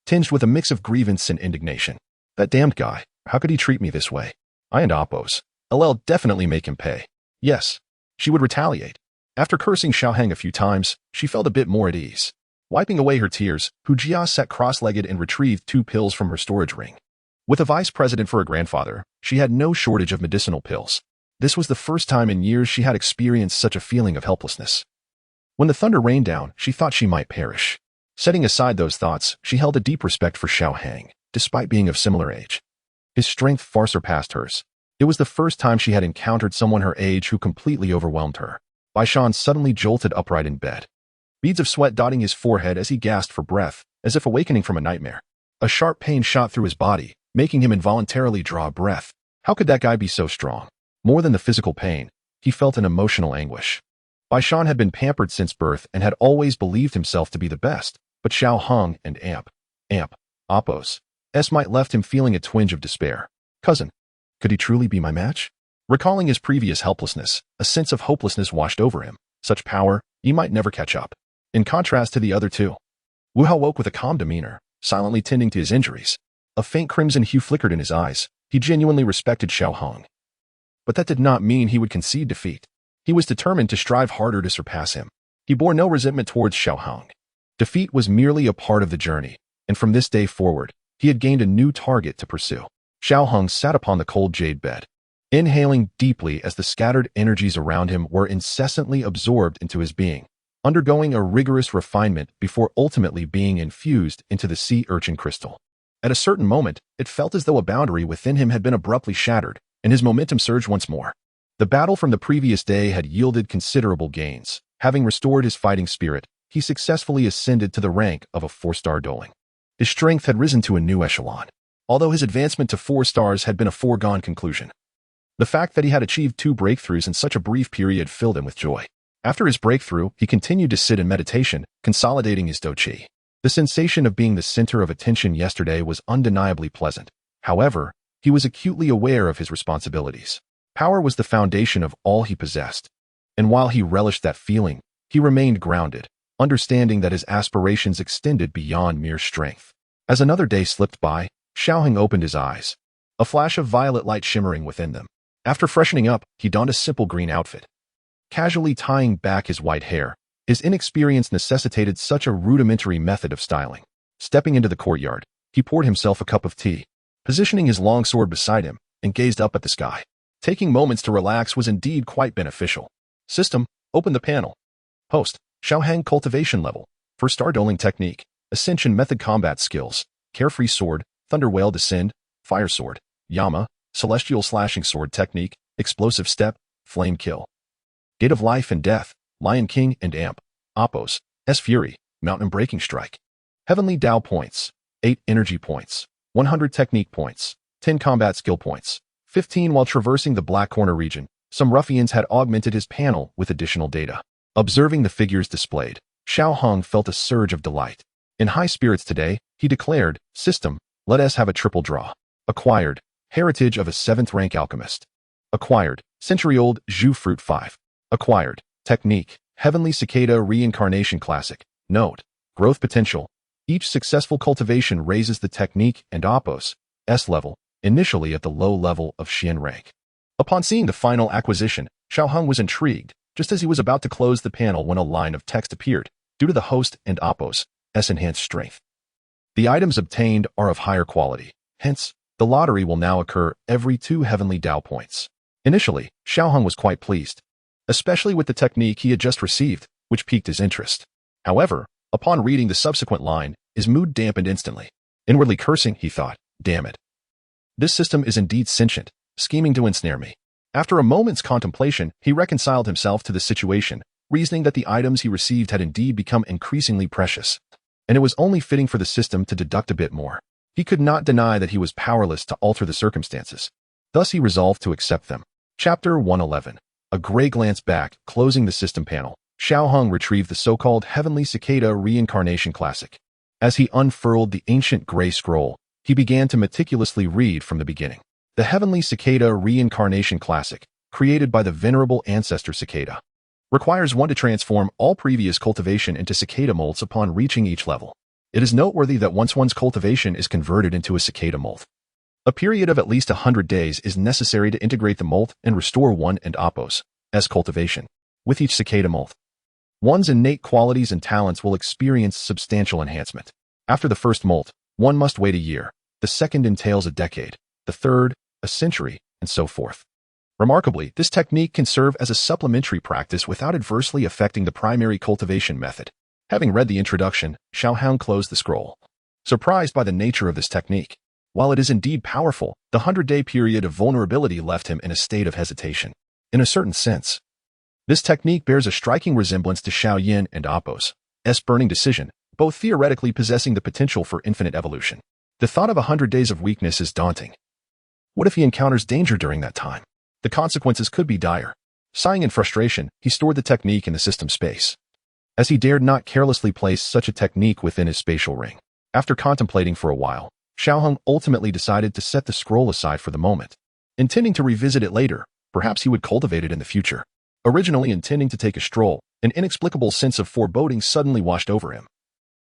tinged with a mix of grievance and indignation. That damned guy, how could he treat me this way? I and Apos, I'll definitely make him pay. Yes, she would retaliate. After cursing Xiao Hang a few times, she felt a bit more at ease. Wiping away her tears, Hu Jia sat cross-legged and retrieved 2 pills from her storage ring. With a vice president for a grandfather, she had no shortage of medicinal pills. This was the first time in years she had experienced such a feeling of helplessness. When the thunder rained down, she thought she might perish. Setting aside those thoughts, she held a deep respect for Xiao Hang, despite being of similar age. His strength far surpassed hers. It was the first time she had encountered someone her age who completely overwhelmed her. Bai Shan suddenly jolted upright in bed, beads of sweat dotting his forehead as he gasped for breath, as if awakening from a nightmare. A sharp pain shot through his body, making him involuntarily draw a breath. How could that guy be so strong? More than the physical pain, he felt an emotional anguish. Bai Shan had been pampered since birth and had always believed himself to be the best, but Xiao Hong and Apos might left him feeling a twinge of despair. Cousin, could he truly be my match? Recalling his previous helplessness, a sense of hopelessness washed over him. Such power, he might never catch up. In contrast to the other two, Wu Hao woke with a calm demeanor, silently tending to his injuries. A faint crimson hue flickered in his eyes. He genuinely respected Xiao Hong. But that did not mean he would concede defeat. He was determined to strive harder to surpass him. He bore no resentment towards Xiao Hong. Defeat was merely a part of the journey, and from this day forward, he had gained a new target to pursue. Xiao Hong sat upon the cold jade bed, inhaling deeply as the scattered energies around him were incessantly absorbed into his being, undergoing a rigorous refinement before ultimately being infused into the sea urchin crystal. At a certain moment, it felt as though a boundary within him had been abruptly shattered, and his momentum surged once more. The battle from the previous day had yielded considerable gains. Having restored his fighting spirit, he successfully ascended to the rank of a 4-star doling. His strength had risen to a new echelon, although his advancement to 4 stars had been a foregone conclusion. The fact that he had achieved 2 breakthroughs in such a brief period filled him with joy. After his breakthrough, he continued to sit in meditation, consolidating his Dou Qi. The sensation of being the center of attention yesterday was undeniably pleasant. However, he was acutely aware of his responsibilities. Power was the foundation of all he possessed. And while he relished that feeling, he remained grounded, understanding that his aspirations extended beyond mere strength. As another day slipped by, Xiaoheng opened his eyes, a flash of violet light shimmering within them. After freshening up, he donned a simple green outfit. Casually tying back his white hair, his inexperience necessitated such a rudimentary method of styling. Stepping into the courtyard, he poured himself a cup of tea, positioning his longsword beside him, and gazed up at the sky. Taking moments to relax was indeed quite beneficial. System, open the panel. Host, Xiaoheng cultivation level. First star doling technique, ascension method combat skills, carefree sword, thunder whale descend, fire sword, Yama, celestial slashing sword technique, explosive step, flame kill. Gate of life and death, lion king and amp, Oppos, S fury, mountain breaking strike. Heavenly Dao points, 8 energy points, 100 technique points, 10 combat skill points, 15 while traversing the black corner region. Some ruffians had augmented his panel with additional data. Observing the figures displayed, Xiaoheng felt a surge of delight. In high spirits today, he declared, System, let us have a triple draw. Acquired, heritage of a 7th rank alchemist. Acquired, century-old Zhu fruit 5. Acquired, technique, heavenly cicada reincarnation classic. Note, growth potential. Each successful cultivation raises the technique and Oppos, S level, initially at the low level of Xian rank. Upon seeing the final acquisition, Xiaoheng was intrigued, just as he was about to close the panel when a line of text appeared, due to the host and Oppos, S enhanced strength. The items obtained are of higher quality, hence, the lottery will now occur every 2 heavenly Dao points. Initially, Xiaoheng was quite pleased, especially with the technique he had just received, which piqued his interest. However, upon reading the subsequent line, his mood dampened instantly. Inwardly cursing, he thought, damn it. This system is indeed sentient, scheming to ensnare me. After a moment's contemplation, he reconciled himself to the situation, reasoning that the items he received had indeed become increasingly precious, and it was only fitting for the system to deduct a bit more. He could not deny that he was powerless to alter the circumstances. Thus he resolved to accept them. Chapter 111. A gray glance back, closing the system panel. Xiaoheng retrieved the so-called Heavenly Cicada Reincarnation Classic. As he unfurled the ancient gray scroll, he began to meticulously read from the beginning. The Heavenly Cicada Reincarnation Classic, created by the venerable ancestor cicada, requires one to transform all previous cultivation into cicada molts upon reaching each level. It is noteworthy that once one's cultivation is converted into a cicada molt, a period of at least 100 days is necessary to integrate the molt and restore one and Oppos, S cultivation. With each cicada molt, one's innate qualities and talents will experience substantial enhancement. After the first molt, one must wait a year, the second entails a decade, the third, a century, and so forth. Remarkably, this technique can serve as a supplementary practice without adversely affecting the primary cultivation method. Having read the introduction, Xiaoheng closed the scroll. Surprised by the nature of this technique, while it is indeed powerful, the 100-day period of vulnerability left him in a state of hesitation. In a certain sense, this technique bears a striking resemblance to Xiaoyin and Oppos' burning decision, both theoretically possessing the potential for infinite evolution. The thought of 100 days of weakness is daunting. What if he encounters danger during that time? The consequences could be dire. Sighing in frustration, he stored the technique in the system space, as he dared not carelessly place such a technique within his spatial ring. After contemplating for a while, Xiaoheng ultimately decided to set the scroll aside for the moment. Intending to revisit it later, perhaps he would cultivate it in the future. Originally intending to take a stroll, an inexplicable sense of foreboding suddenly washed over him,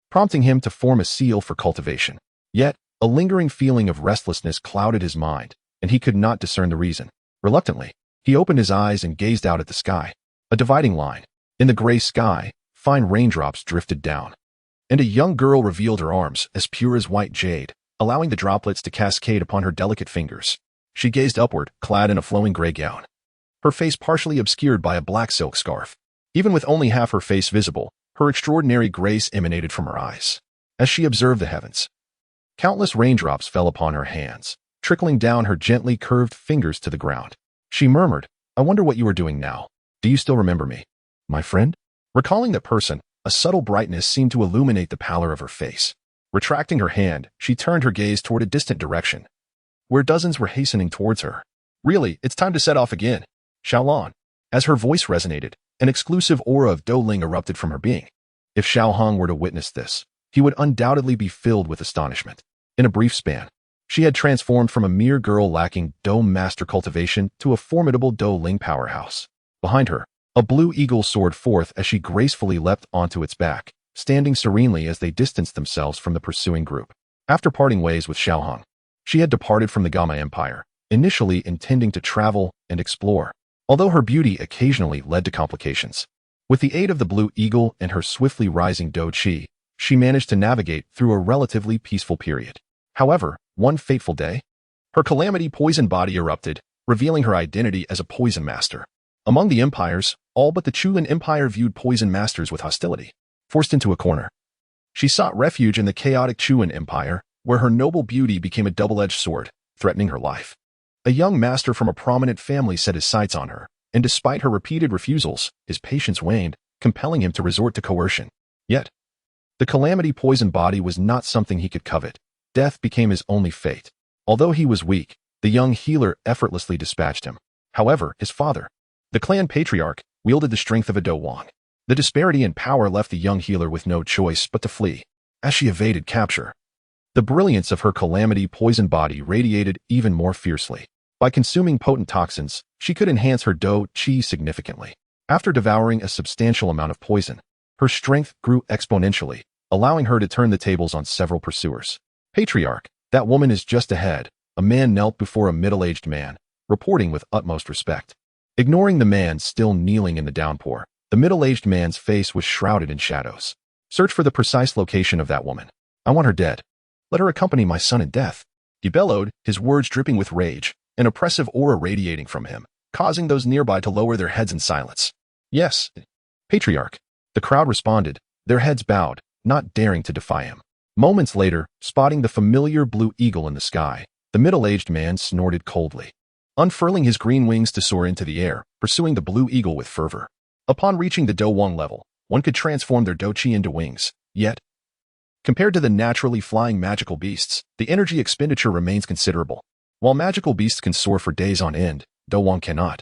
prompting him to form a seal for cultivation. Yet, a lingering feeling of restlessness clouded his mind, and he could not discern the reason. Reluctantly, he opened his eyes and gazed out at the sky. A dividing line. In the gray sky, fine raindrops drifted down, and a young girl revealed her arms as pure as white jade, allowing the droplets to cascade upon her delicate fingers. She gazed upward, clad in a flowing gray gown, her face partially obscured by a black silk scarf. Even with only half her face visible, her extraordinary grace emanated from her eyes. As she observed the heavens, countless raindrops fell upon her hands, trickling down her gently curved fingers to the ground. She murmured, I wonder what you are doing now. Do you still remember me, my friend? Recalling that person, a subtle brightness seemed to illuminate the pallor of her face. Retracting her hand, she turned her gaze toward a distant direction, where dozens were hastening towards her. Really, it's time to set off again, Xiaolan. As her voice resonated, an exclusive aura of Douling erupted from her being. If Xiaoheng were to witness this, he would undoubtedly be filled with astonishment. In a brief span, she had transformed from a mere girl lacking Dou master cultivation to a formidable Douling powerhouse. Behind her, A blue eagle soared forth as she gracefully leapt onto its back, standing serenely as they distanced themselves from the pursuing group. After parting ways with Xiaohong, she had departed from the Gamma Empire, initially intending to travel and explore, although her beauty occasionally led to complications. With the aid of the blue eagle and her swiftly rising Dou Qi, she managed to navigate through a relatively peaceful period. However, one fateful day, her calamity poison body erupted, revealing her identity as a poison master. Among the empires, all but the Chulin Empire viewed poison masters with hostility. Forced into a corner, she sought refuge in the chaotic Chulin Empire, where her noble beauty became a double-edged sword, threatening her life. A young master from a prominent family set his sights on her, and despite her repeated refusals, his patience waned, compelling him to resort to coercion. Yet, the calamity poison body was not something he could covet. Death became his only fate. Although he was weak, the young healer effortlessly dispatched him. However, his father, the clan patriarch, wielded the strength of a Dou Wang. The disparity in power left the young healer with no choice but to flee. As she evaded capture, the brilliance of her calamity poison body radiated even more fiercely. By consuming potent toxins, she could enhance her Dou Qi significantly. After devouring a substantial amount of poison, her strength grew exponentially, allowing her to turn the tables on several pursuers. Patriarch, that woman is just ahead. A man knelt before a middle-aged man, reporting with utmost respect. Ignoring the man still kneeling in the downpour, the middle-aged man's face was shrouded in shadows. Search for the precise location of that woman. I want her dead. Let her accompany my son in death. He bellowed, his words dripping with rage, an oppressive aura radiating from him, causing those nearby to lower their heads in silence. Yes, Patriarch. The crowd responded, their heads bowed, not daring to defy him. Moments later, spotting the familiar blue eagle in the sky, the middle-aged man snorted coldly, unfurling his green wings to soar into the air, pursuing the blue eagle with fervor. Upon reaching the Dou Wang level, one could transform their Dou Qi into wings, yet, compared to the naturally flying magical beasts, the energy expenditure remains considerable. While magical beasts can soar for days on end, Dou Wang cannot,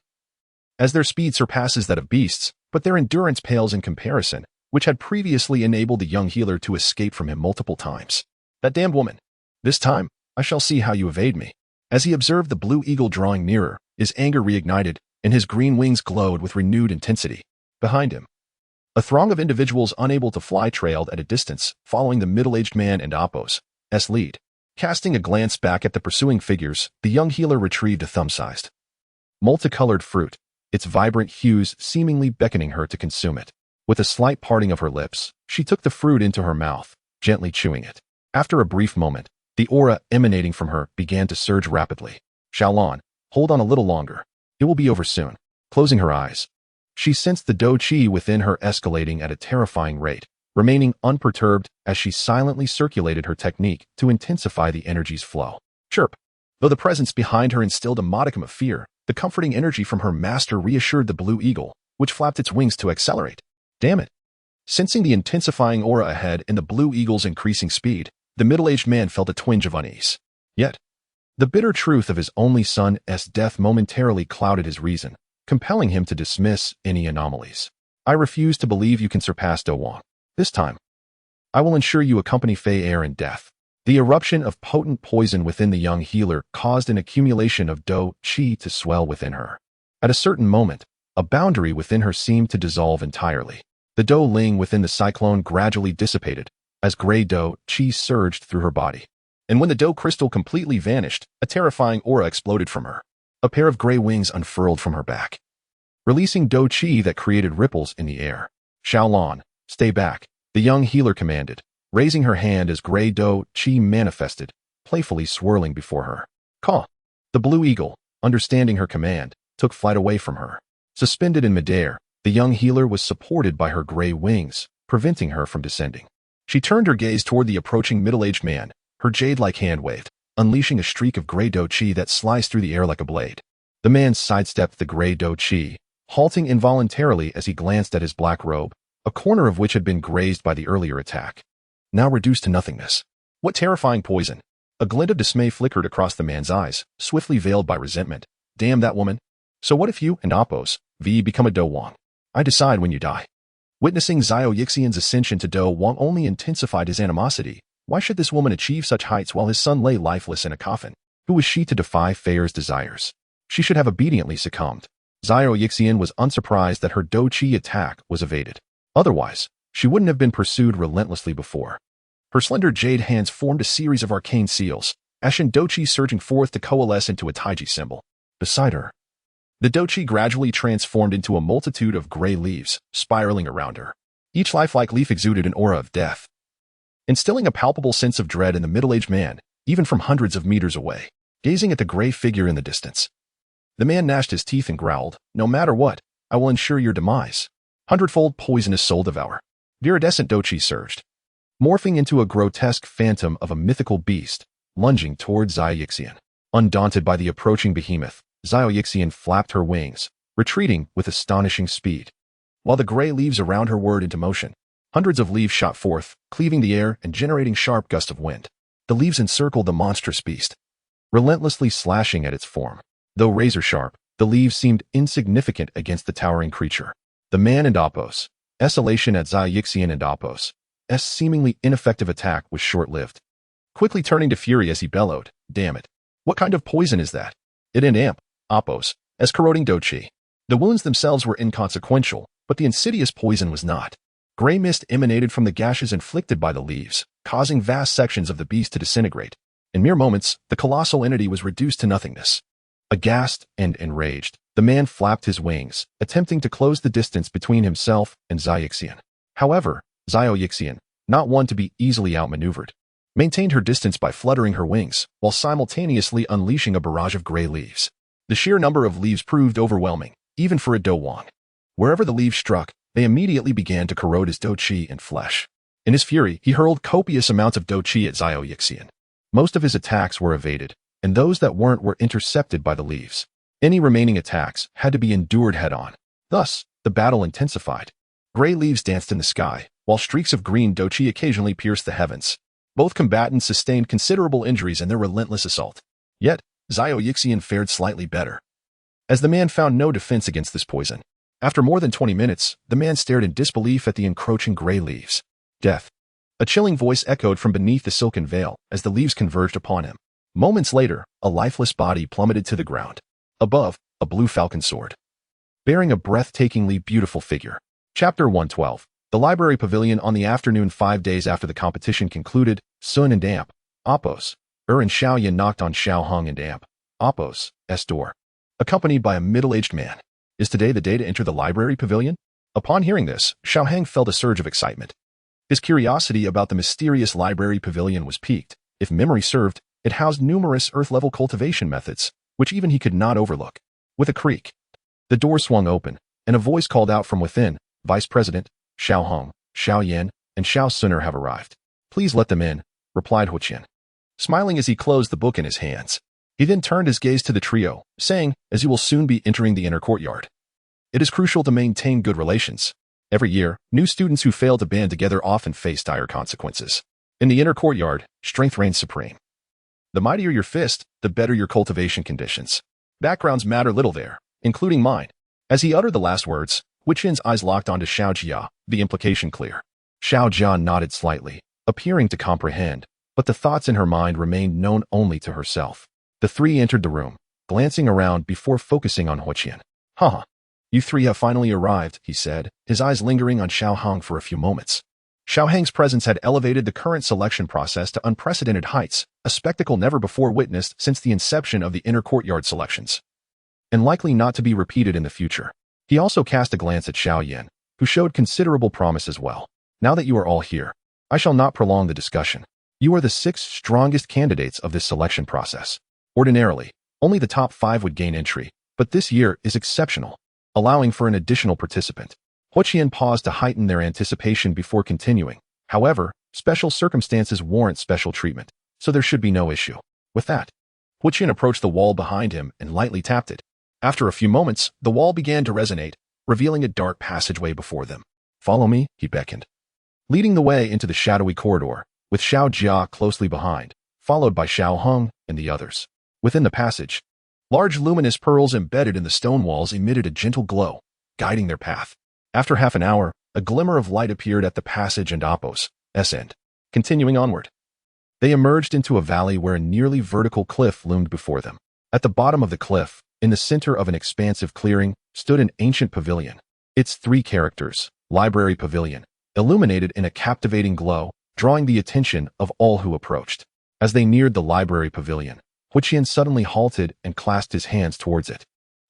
as their speed surpasses that of beasts, but their endurance pales in comparison, which had previously enabled the young healer to escape from him multiple times. That damned woman. This time, I shall see how you evade me. As he observed the blue eagle drawing nearer, his anger reignited, and his green wings glowed with renewed intensity. Behind him, a throng of individuals unable to fly trailed at a distance, following the middle-aged man and Appo's lead. Casting a glance back at the pursuing figures, the young healer retrieved a thumb-sized, multicolored fruit, its vibrant hues seemingly beckoning her to consume it. With a slight parting of her lips, she took the fruit into her mouth, gently chewing it. After a brief moment, the aura emanating from her began to surge rapidly. Xiaolon, hold on a little longer. It will be over soon. Closing her eyes, she sensed the Dou Qi within her escalating at a terrifying rate, remaining unperturbed as she silently circulated her technique to intensify the energy's flow. Chirp. Though the presence behind her instilled a modicum of fear, the comforting energy from her master reassured the blue eagle, which flapped its wings to accelerate. Damn it. Sensing the intensifying aura ahead and the blue eagle's increasing speed, the middle-aged man felt a twinge of unease. Yet, the bitter truth of his only son's death momentarily clouded his reason, compelling him to dismiss any anomalies. I refuse to believe you can surpass Dou Wang. This time, I will ensure you accompany Fei Air in death. The eruption of potent poison within the young healer caused an accumulation of Dou Qi to swell within her. At a certain moment, a boundary within her seemed to dissolve entirely. The Dou Ling within the cyclone gradually dissipated, as gray Dou Qi surged through her body. And when the Dou crystal completely vanished, a terrifying aura exploded from her. A pair of gray wings unfurled from her back, releasing Dou Qi that created ripples in the air. Xiaolon, stay back, the young healer commanded, raising her hand as gray Dou Qi manifested, playfully swirling before her. Caw! The blue eagle, understanding her command, took flight away from her. Suspended in midair, the young healer was supported by her gray wings, preventing her from descending. She turned her gaze toward the approaching middle-aged man, her jade-like hand waved, unleashing a streak of gray Dou Qi that sliced through the air like a blade. The man sidestepped the gray Dou Qi, halting involuntarily as he glanced at his black robe, a corner of which had been grazed by the earlier attack, now reduced to nothingness. What terrifying poison! A glint of dismay flickered across the man's eyes, swiftly veiled by resentment. Damn that woman! So what if you and Appo's become a Dou Wang? I decide when you die. Witnessing Xiao Yixian's ascension to Dou Wang only intensified his animosity. Why should this woman achieve such heights while his son lay lifeless in a coffin? Who was she to defy Feier's desires? She should have obediently succumbed. Xiao Yixian was unsurprised that her Dou Qi attack was evaded. Otherwise, she wouldn't have been pursued relentlessly before. Her slender jade hands formed a series of arcane seals, Ashen Dou Qi surging forth to coalesce into a taiji symbol. Beside her, the Dou Qi gradually transformed into a multitude of gray leaves, spiraling around her. Each lifelike leaf exuded an aura of death, instilling a palpable sense of dread in the middle-aged man, even from hundreds of meters away. Gazing at the gray figure in the distance, the man gnashed his teeth and growled, "No matter what, I will ensure your demise." Hundredfold poisonous soul devour. Viridescent Dou Qi surged, morphing into a grotesque phantom of a mythical beast, lunging towards Xiao Yixian. Undaunted by the approaching behemoth, Xiao Yixian flapped her wings, retreating with astonishing speed. While the gray leaves around her whirred into motion, hundreds of leaves shot forth, cleaving the air and generating sharp gusts of wind. The leaves encircled the monstrous beast, relentlessly slashing at its form. Though razor-sharp, the leaves seemed insignificant against the towering creature. The man and Appos' escalation at Xiao Yixian and Appos' seemingly ineffective attack was short-lived. Quickly turning to fury as he bellowed, "Damn it. What kind of poison is that?" It didn't amp, Appos', as corroding Dou Qi. The wounds themselves were inconsequential, but the insidious poison was not. Gray mist emanated from the gashes inflicted by the leaves, causing vast sections of the beast to disintegrate. In mere moments, the colossal entity was reduced to nothingness. Aghast and enraged, the man flapped his wings, attempting to close the distance between himself and Xiao Yixian. However, Xiao Yixian, not one to be easily outmaneuvered, maintained her distance by fluttering her wings, while simultaneously unleashing a barrage of gray leaves. The sheer number of leaves proved overwhelming, even for a Dou Wang. Wherever the leaves struck, they immediately began to corrode his Dou Qi and flesh. In his fury, he hurled copious amounts of Dou Qi at Xiao Yixian. Most of his attacks were evaded, and those that weren't were intercepted by the leaves. Any remaining attacks had to be endured head-on. Thus, the battle intensified. Gray leaves danced in the sky, while streaks of green Dou Qi occasionally pierced the heavens. Both combatants sustained considerable injuries in their relentless assault. Yet, Xiao Yixian fared slightly better, as the man found no defense against this poison. After more than 20 minutes, the man stared in disbelief at the encroaching gray leaves. Death. A chilling voice echoed from beneath the silken veil as the leaves converged upon him. Moments later, a lifeless body plummeted to the ground. Above, a blue falcon soared, bearing a breathtakingly beautiful figure. Chapter 112. The library pavilion. On the afternoon 5 days after the competition concluded, Sun and Amp, Appos, and Xiaoyan knocked on Xiao Hong and Amp, Appos' door, accompanied by a middle-aged man. "Is today the day to enter the library pavilion?" Upon hearing this, Xiao Hang felt a surge of excitement. His curiosity about the mysterious library pavilion was piqued. If memory served, it housed numerous earth-level cultivation methods, which even he could not overlook. With a creak, the door swung open, and a voice called out from within, "Vice President, Xiao Hong, Xiao Yan, and Xiao Suner have arrived." "Please let them in," replied Huqian, smiling as he closed the book in his hands. He then turned his gaze to the trio, saying, "As you will soon be entering the inner courtyard, it is crucial to maintain good relations. Every year, new students who fail to band together often face dire consequences. In the inner courtyard, strength reigns supreme. The mightier your fist, the better your cultivation conditions. Backgrounds matter little there, including mine." As he uttered the last words, Huqian's eyes locked onto Xiao Jia, the implication clear. Xiao Jia nodded slightly, appearing to comprehend, but the thoughts in her mind remained known only to herself. The three entered the room, glancing around before focusing on Huqian. "Haha, you three have finally arrived," he said, his eyes lingering on Xiao Hong for a few moments. Xiao Hang's presence had elevated the current selection process to unprecedented heights, a spectacle never before witnessed since the inception of the inner courtyard selections, and likely not to be repeated in the future. He also cast a glance at Xiao Yan, who showed considerable promise as well. "Now that you are all here, I shall not prolong the discussion. You are the 6 strongest candidates of this selection process. Ordinarily, only the top 5 would gain entry, but this year is exceptional, allowing for an additional participant." Huqian paused to heighten their anticipation before continuing. "However, special circumstances warrant special treatment, so there should be no issue." With that, Huqian approached the wall behind him and lightly tapped it. After a few moments, the wall began to resonate, revealing a dark passageway before them. "Follow me," he beckoned, leading the way into the shadowy corridor, with Xiao Jia closely behind, followed by Xiao Hong and the others. Within the passage, large luminous pearls embedded in the stone walls emitted a gentle glow, guiding their path. After half an hour, a glimmer of light appeared at the passage and Appos' end. Continuing onward, they emerged into a valley where a nearly vertical cliff loomed before them. At the bottom of the cliff, In the center of an expansive clearing stood an ancient pavilion. Its 3 characters, library pavilion, illuminated in a captivating glow, drawing the attention of all who approached. As they neared the library pavilion, Huiqian suddenly halted and clasped his hands towards it,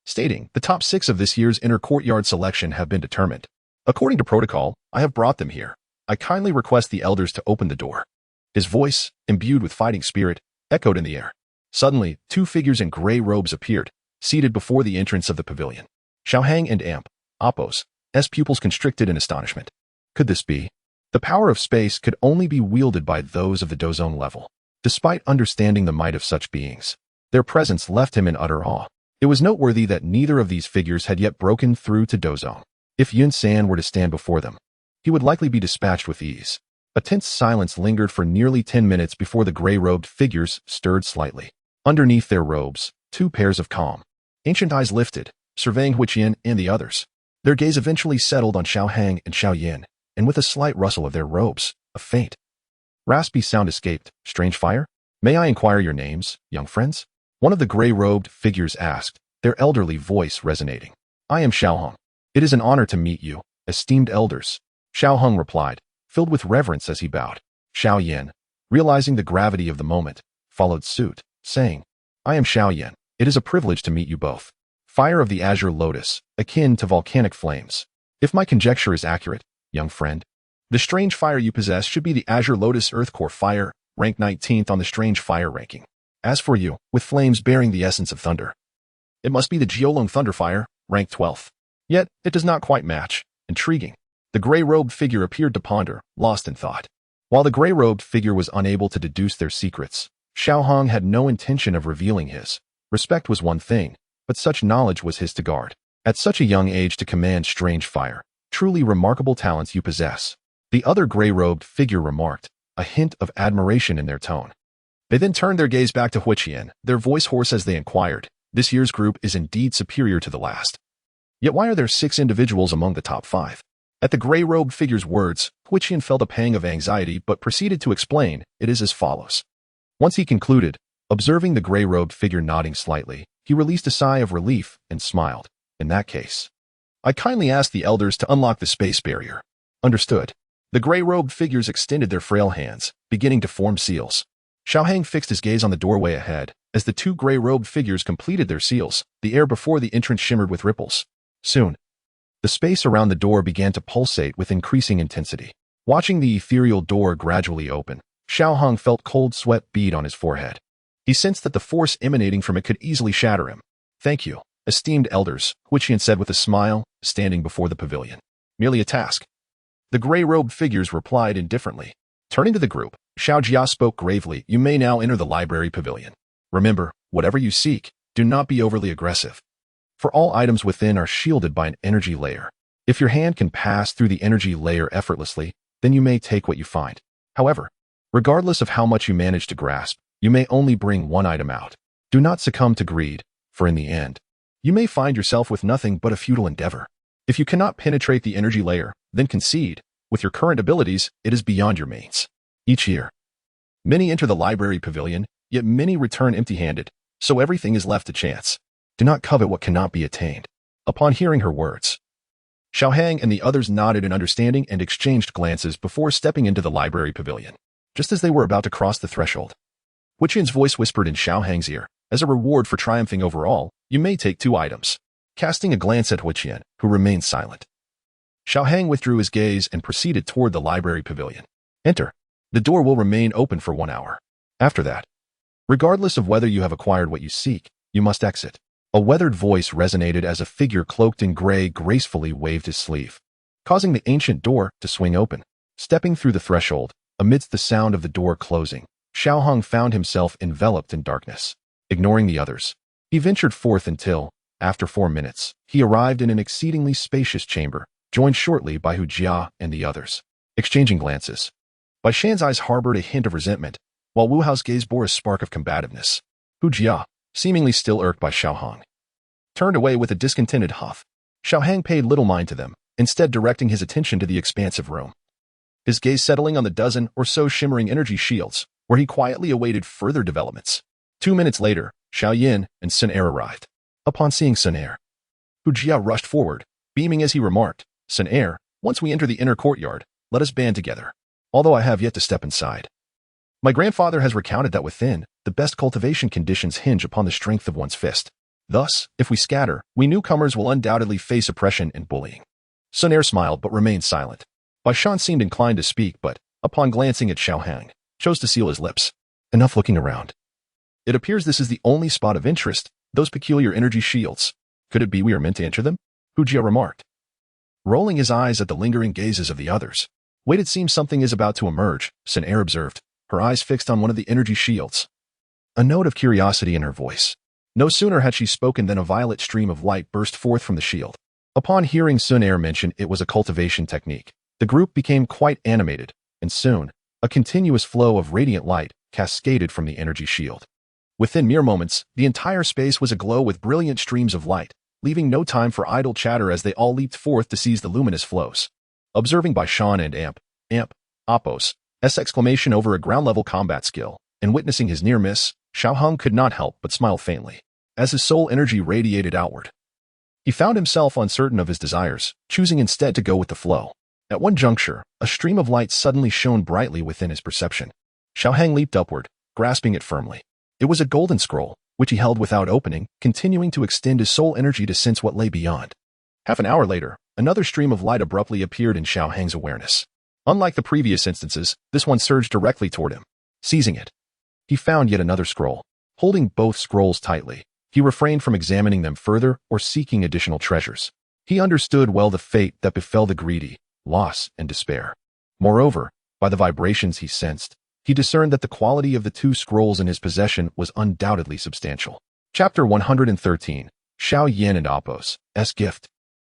stating, "The top 6 of this year's inner courtyard selection have been determined. According to protocol, I have brought them here. I kindly request the elders to open the door." His voice, imbued with fighting spirit, echoed in the air. Suddenly, 2 figures in gray robes appeared, seated before the entrance of the pavilion. Xiaohang and Apos, pupils constricted in astonishment. Could this be? The power of space could only be wielded by those of the Dozone level. Despite understanding the might of such beings, their presence left him in utter awe. It was noteworthy that neither of these figures had yet broken through to Dozone. If Yun San were to stand before them, he would likely be dispatched with ease. A tense silence lingered for nearly 10 minutes before the gray-robed figures stirred slightly. Underneath their robes, 2 pairs of calm, ancient eyes lifted, surveying Huiqian and the others. Their gaze eventually settled on Xiaohang and Xiaoyin, and with a slight rustle of their robes, a faint, raspy sound escaped. "Strange fire? May I inquire your names, young friends?" One of the gray-robed figures asked, their elderly voice resonating. "I am Xiaohong. It is an honor to meet you, esteemed elders." Xiaohong replied, filled with reverence as he bowed. Xiaoyin, realizing the gravity of the moment, followed suit, saying, "I am Xiaoyin. It is a privilege to meet you both. Fire of the Azure Lotus, akin to volcanic flames. If my conjecture is accurate, young friend, the strange fire you possess should be the Azure Lotus Earth Core Fire, ranked 19th on the strange fire ranking. As for you, with flames bearing the essence of thunder, it must be the Jiolong Thunder Fire, ranked 12th. Yet, it does not quite match. Intriguing." The gray-robed figure appeared to ponder, lost in thought. While the gray-robed figure was unable to deduce their secrets, Xiaohong had no intention of revealing his. Respect was one thing, but such knowledge was his to guard. At such a young age to command strange fire, truly remarkable talents you possess. The other gray-robed figure remarked, a hint of admiration in their tone. They then turned their gaze back to Huiqian, their voice hoarse as they inquired, "This year's group is indeed superior to the last. Yet why are there 6 individuals among the top 5? At the gray-robed figure's words, Huiqian felt a pang of anxiety but proceeded to explain, "It is as follows." Once he concluded, observing the gray-robed figure nodding slightly, he released a sigh of relief and smiled. "In that case, I kindly ask the elders to unlock the space barrier." "Understood." The gray-robed figures extended their frail hands, beginning to form seals. Xiaohang fixed his gaze on the doorway ahead. As the 2 gray-robed figures completed their seals, the air before the entrance shimmered with ripples. Soon, the space around the door began to pulsate with increasing intensity. Watching the ethereal door gradually open, Xiaohang felt cold sweat bead on his forehead. He sensed that the force emanating from it could easily shatter him. "Thank you, esteemed elders," Huiqian said with a smile, standing before the pavilion. "Merely a task." The gray-robed figures replied indifferently. Turning to the group, Xiao Jia spoke gravely, "You may now enter the library pavilion. Remember, whatever you seek, do not be overly aggressive. For all items within are shielded by an energy layer. If your hand can pass through the energy layer effortlessly, then you may take what you find. However, regardless of how much you manage to grasp, you may only bring 1 item out. Do not succumb to greed, for in the end, you may find yourself with nothing but a futile endeavor. If you cannot penetrate the energy layer, then concede. With your current abilities, it is beyond your mates. Each year, many enter the library pavilion, yet many return empty-handed, so everything is left to chance. Do not covet what cannot be attained." Upon hearing her words, Xiaohang and the others nodded in understanding and exchanged glances before stepping into the library pavilion. Just as they were about to cross the threshold, Huiqian's voice whispered in Xiaohang's ear, "As a reward for triumphing overall, you may take 2 items." Casting a glance at Huiqian, who remained silent, Xiaohang withdrew his gaze and proceeded toward the library pavilion. "Enter. The door will remain open for 1 hour. After that, regardless of whether you have acquired what you seek, you must exit." A weathered voice resonated as a figure cloaked in gray gracefully waved his sleeve, causing the ancient door to swing open. Stepping through the threshold, amidst the sound of the door closing, Xiaohang found himself enveloped in darkness. Ignoring the others, he ventured forth until, after 4 minutes, he arrived in an exceedingly spacious chamber, joined shortly by Hu Jia and the others. Exchanging glances, Bai Shan's eyes harbored a hint of resentment, while Wu Hao's gaze bore a spark of combativeness. Hu Jia, seemingly still irked by Xiaohang, turned away with a discontented huff. Xiaohang paid little mind to them, instead directing his attention to the expansive room, his gaze settling on the dozen or so shimmering energy shields, where he quietly awaited further developments. 2 minutes later, Xiaoyin and Sun Er arrived. Upon seeing Sun Er, Hu Jia rushed forward, beaming as he remarked, "Sun Er, once we enter the inner courtyard, let us band together, although I have yet to step inside. My grandfather has recounted that within, the best cultivation conditions hinge upon the strength of one's fist. Thus, if we scatter, we newcomers will undoubtedly face oppression and bullying." Sun Er smiled but remained silent. Bai Shan seemed inclined to speak, but, upon glancing at Xiaohang, chose to seal his lips. Enough looking around. It appears this is the only spot of interest, those peculiar energy shields. Could it be we are meant to enter them? Hu Jia remarked, rolling his eyes at the lingering gazes of the others. Wait, it seems something is about to emerge, Sun Er observed, her eyes fixed on one of the energy shields. A note of curiosity in her voice. No sooner had she spoken than a violet stream of light burst forth from the shield. Upon hearing Sun Er mention it was a cultivation technique, the group became quite animated, and soon, a continuous flow of radiant light cascaded from the energy shield. Within mere moments, the entire space was aglow with brilliant streams of light, leaving no time for idle chatter as they all leaped forth to seize the luminous flows. Observing Bai Shan and Appos' exclamation over a ground-level combat skill, and witnessing his near miss, Xiaohang could not help but smile faintly, as his soul energy radiated outward. He found himself uncertain of his desires, choosing instead to go with the flow. At one juncture, a stream of light suddenly shone brightly within his perception. Xiaohang leaped upward, grasping it firmly. It was a golden scroll, which he held without opening, continuing to extend his soul energy to sense what lay beyond. Half an hour later, another stream of light abruptly appeared in Xiaohang's awareness. Unlike the previous instances, this one surged directly toward him. Seizing it, he found yet another scroll. Holding both scrolls tightly, he refrained from examining them further or seeking additional treasures. He understood well the fate that befell the greedy, loss and despair. Moreover, by the vibrations he sensed, he discerned that the quality of the two scrolls in his possession was undoubtedly substantial. Chapter 113, Xiao Yan and Appos' gift.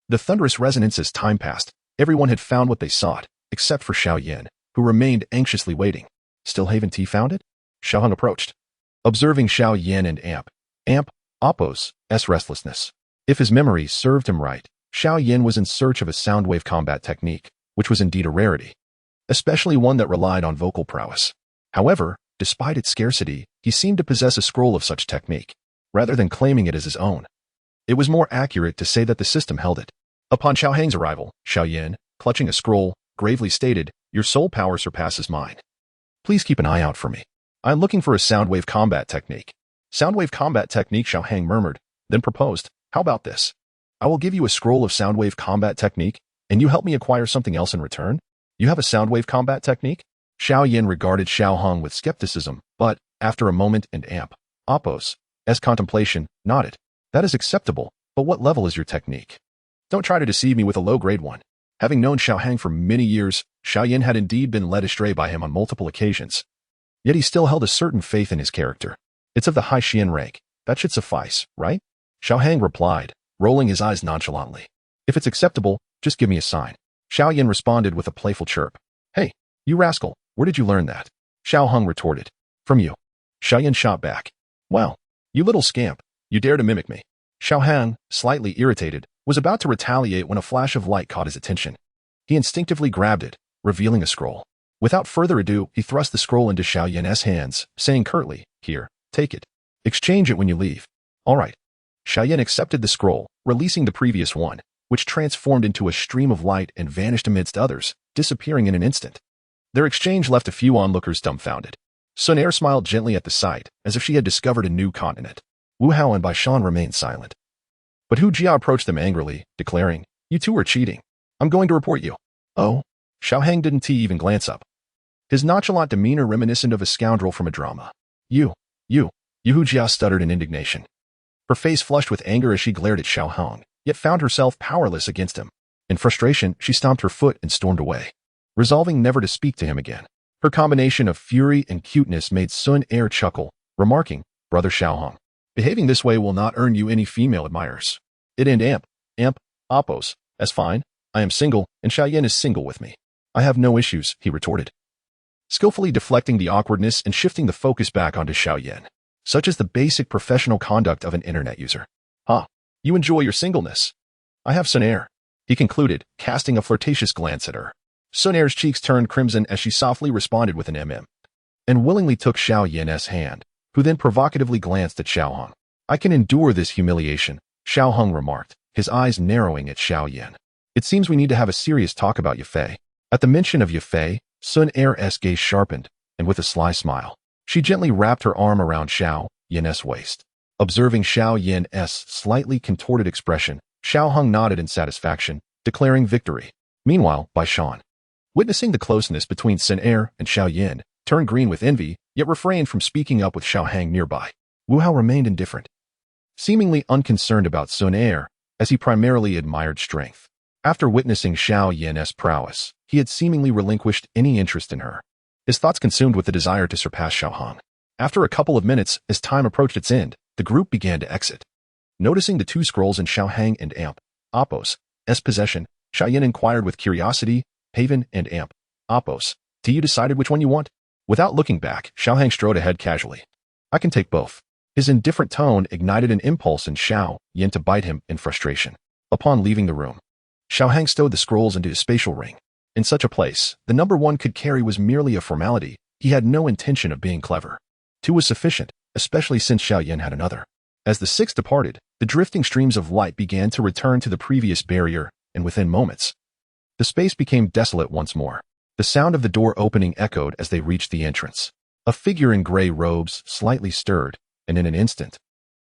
The thunderous resonance as time passed, everyone had found what they sought, except for Xiao Yan, who remained anxiously waiting. Still haven't he found it? Xiaohang approached, observing Xiao Yan and Appos' restlessness. If his memory served him right, Xiao Yan was in search of a soundwave combat technique, which was indeed a rarity, especially one that relied on vocal prowess. However, despite its scarcity, he seemed to possess a scroll of such technique, rather than claiming it as his own. It was more accurate to say that the system held it. Upon Xiaohang's arrival, Xiao Yan, clutching a scroll, gravely stated, "Your soul power surpasses mine. Please keep an eye out for me. I am looking for a soundwave combat technique." Soundwave combat technique, Xiaohang murmured, then proposed, "How about this? I will give you a scroll of soundwave combat technique, and you help me acquire something else in return. You have a soundwave combat technique?" Xiao Yan regarded Xiaohang with skepticism, but, after a moment and Appos' contemplation, nodded. "That is acceptable, but what level is your technique? Don't try to deceive me with a low-grade one." Having known Xiaohang for many years, Xiao Yan had indeed been led astray by him on multiple occasions. Yet he still held a certain faith in his character. "It's of the high Xian rank. That should suffice, right?" Xiaohang replied, rolling his eyes nonchalantly. "If it's acceptable, just give me a sign." Xiao Yan responded with a playful chirp. "Hey, you rascal, where did you learn that?" Xiaohang retorted. "From you." Xiao Yan shot back. "Well, you little scamp, you dare to mimic me." Xiaohang, slightly irritated, was about to retaliate when a flash of light caught his attention. He instinctively grabbed it, revealing a scroll. Without further ado, he thrust the scroll into Xiao Yan's hands, saying curtly, "Here, take it. Exchange it when you leave." "All right." Xiao Yan accepted the scroll, releasing the previous one, which transformed into a stream of light and vanished amidst others, disappearing in an instant. Their exchange left a few onlookers dumbfounded. Sun Er smiled gently at the sight, as if she had discovered a new continent. Wu Hao and Bai Shan remained silent. But Hu Jia approached them angrily, declaring, "You two are cheating. I'm going to report you." "Oh?" Xiaohang didn't even glance up. His nonchalant demeanor reminiscent of a scoundrel from a drama. You, Hu Jia stuttered in indignation. Her face flushed with anger as she glared at Xiaohang, yet found herself powerless against him. In frustration, she stomped her foot and stormed away, resolving never to speak to him again. Her combination of fury and cuteness made Sun Er chuckle, remarking, "Brother Xiaohang, behaving this way will not earn you any female admirers. It and Appos, as fine. I am single, and Xiao Yan is single with me." "I have no issues," he retorted, skillfully deflecting the awkwardness and shifting the focus back onto Xiao Yan. Such is the basic professional conduct of an internet user. "Huh, you enjoy your singleness. I have Sun Er," he concluded, casting a flirtatious glance at her. Sun Er's cheeks turned crimson as she softly responded with an and willingly took Xiao Yan's hand, who then provocatively glanced at Xiaohang. I can endure this humiliation, Xiao Heng remarked, his eyes narrowing at Xiao Yan. It seems we need to have a serious talk about Yafei. At the mention of Yafei, Sun Er's gaze sharpened, and with a sly smile, she gently wrapped her arm around Xiao Yan's waist. Observing Xiao Yan's slightly contorted expression, Xiao Heng nodded in satisfaction, declaring victory. Meanwhile, Bai Shan, witnessing the closeness between Sun Er and Xiao Yan, turned green with envy, yet refrained from speaking up with Xiao Heng nearby. Wu Hao remained indifferent, seemingly unconcerned about Sun Er, as he primarily admired strength. After witnessing Xiao Yan's prowess, he had seemingly relinquished any interest in her, his thoughts consumed with the desire to surpass Xiao Heng. After a couple of minutes, as time approached its end, the group began to exit. Noticing the two scrolls in Xiao Heng and Apos' possession, Xiao Yan inquired with curiosity, Haven and Apos, do you decided which one you want? Without looking back, Xiao Heng strode ahead casually. I can take both. His indifferent tone ignited an impulse in Xiao Yan to bite him in frustration. Upon leaving the room, Xiao Heng stowed the scrolls into his spatial ring. In such a place, the number one could carry was merely a formality. He had no intention of being clever. Two was sufficient, especially since Xiao Yan had another. As the six departed, the drifting streams of light began to return to the previous barrier, and within moments, the space became desolate once more. The sound of the door opening echoed as they reached the entrance. A figure in gray robes slightly stirred, and in an instant,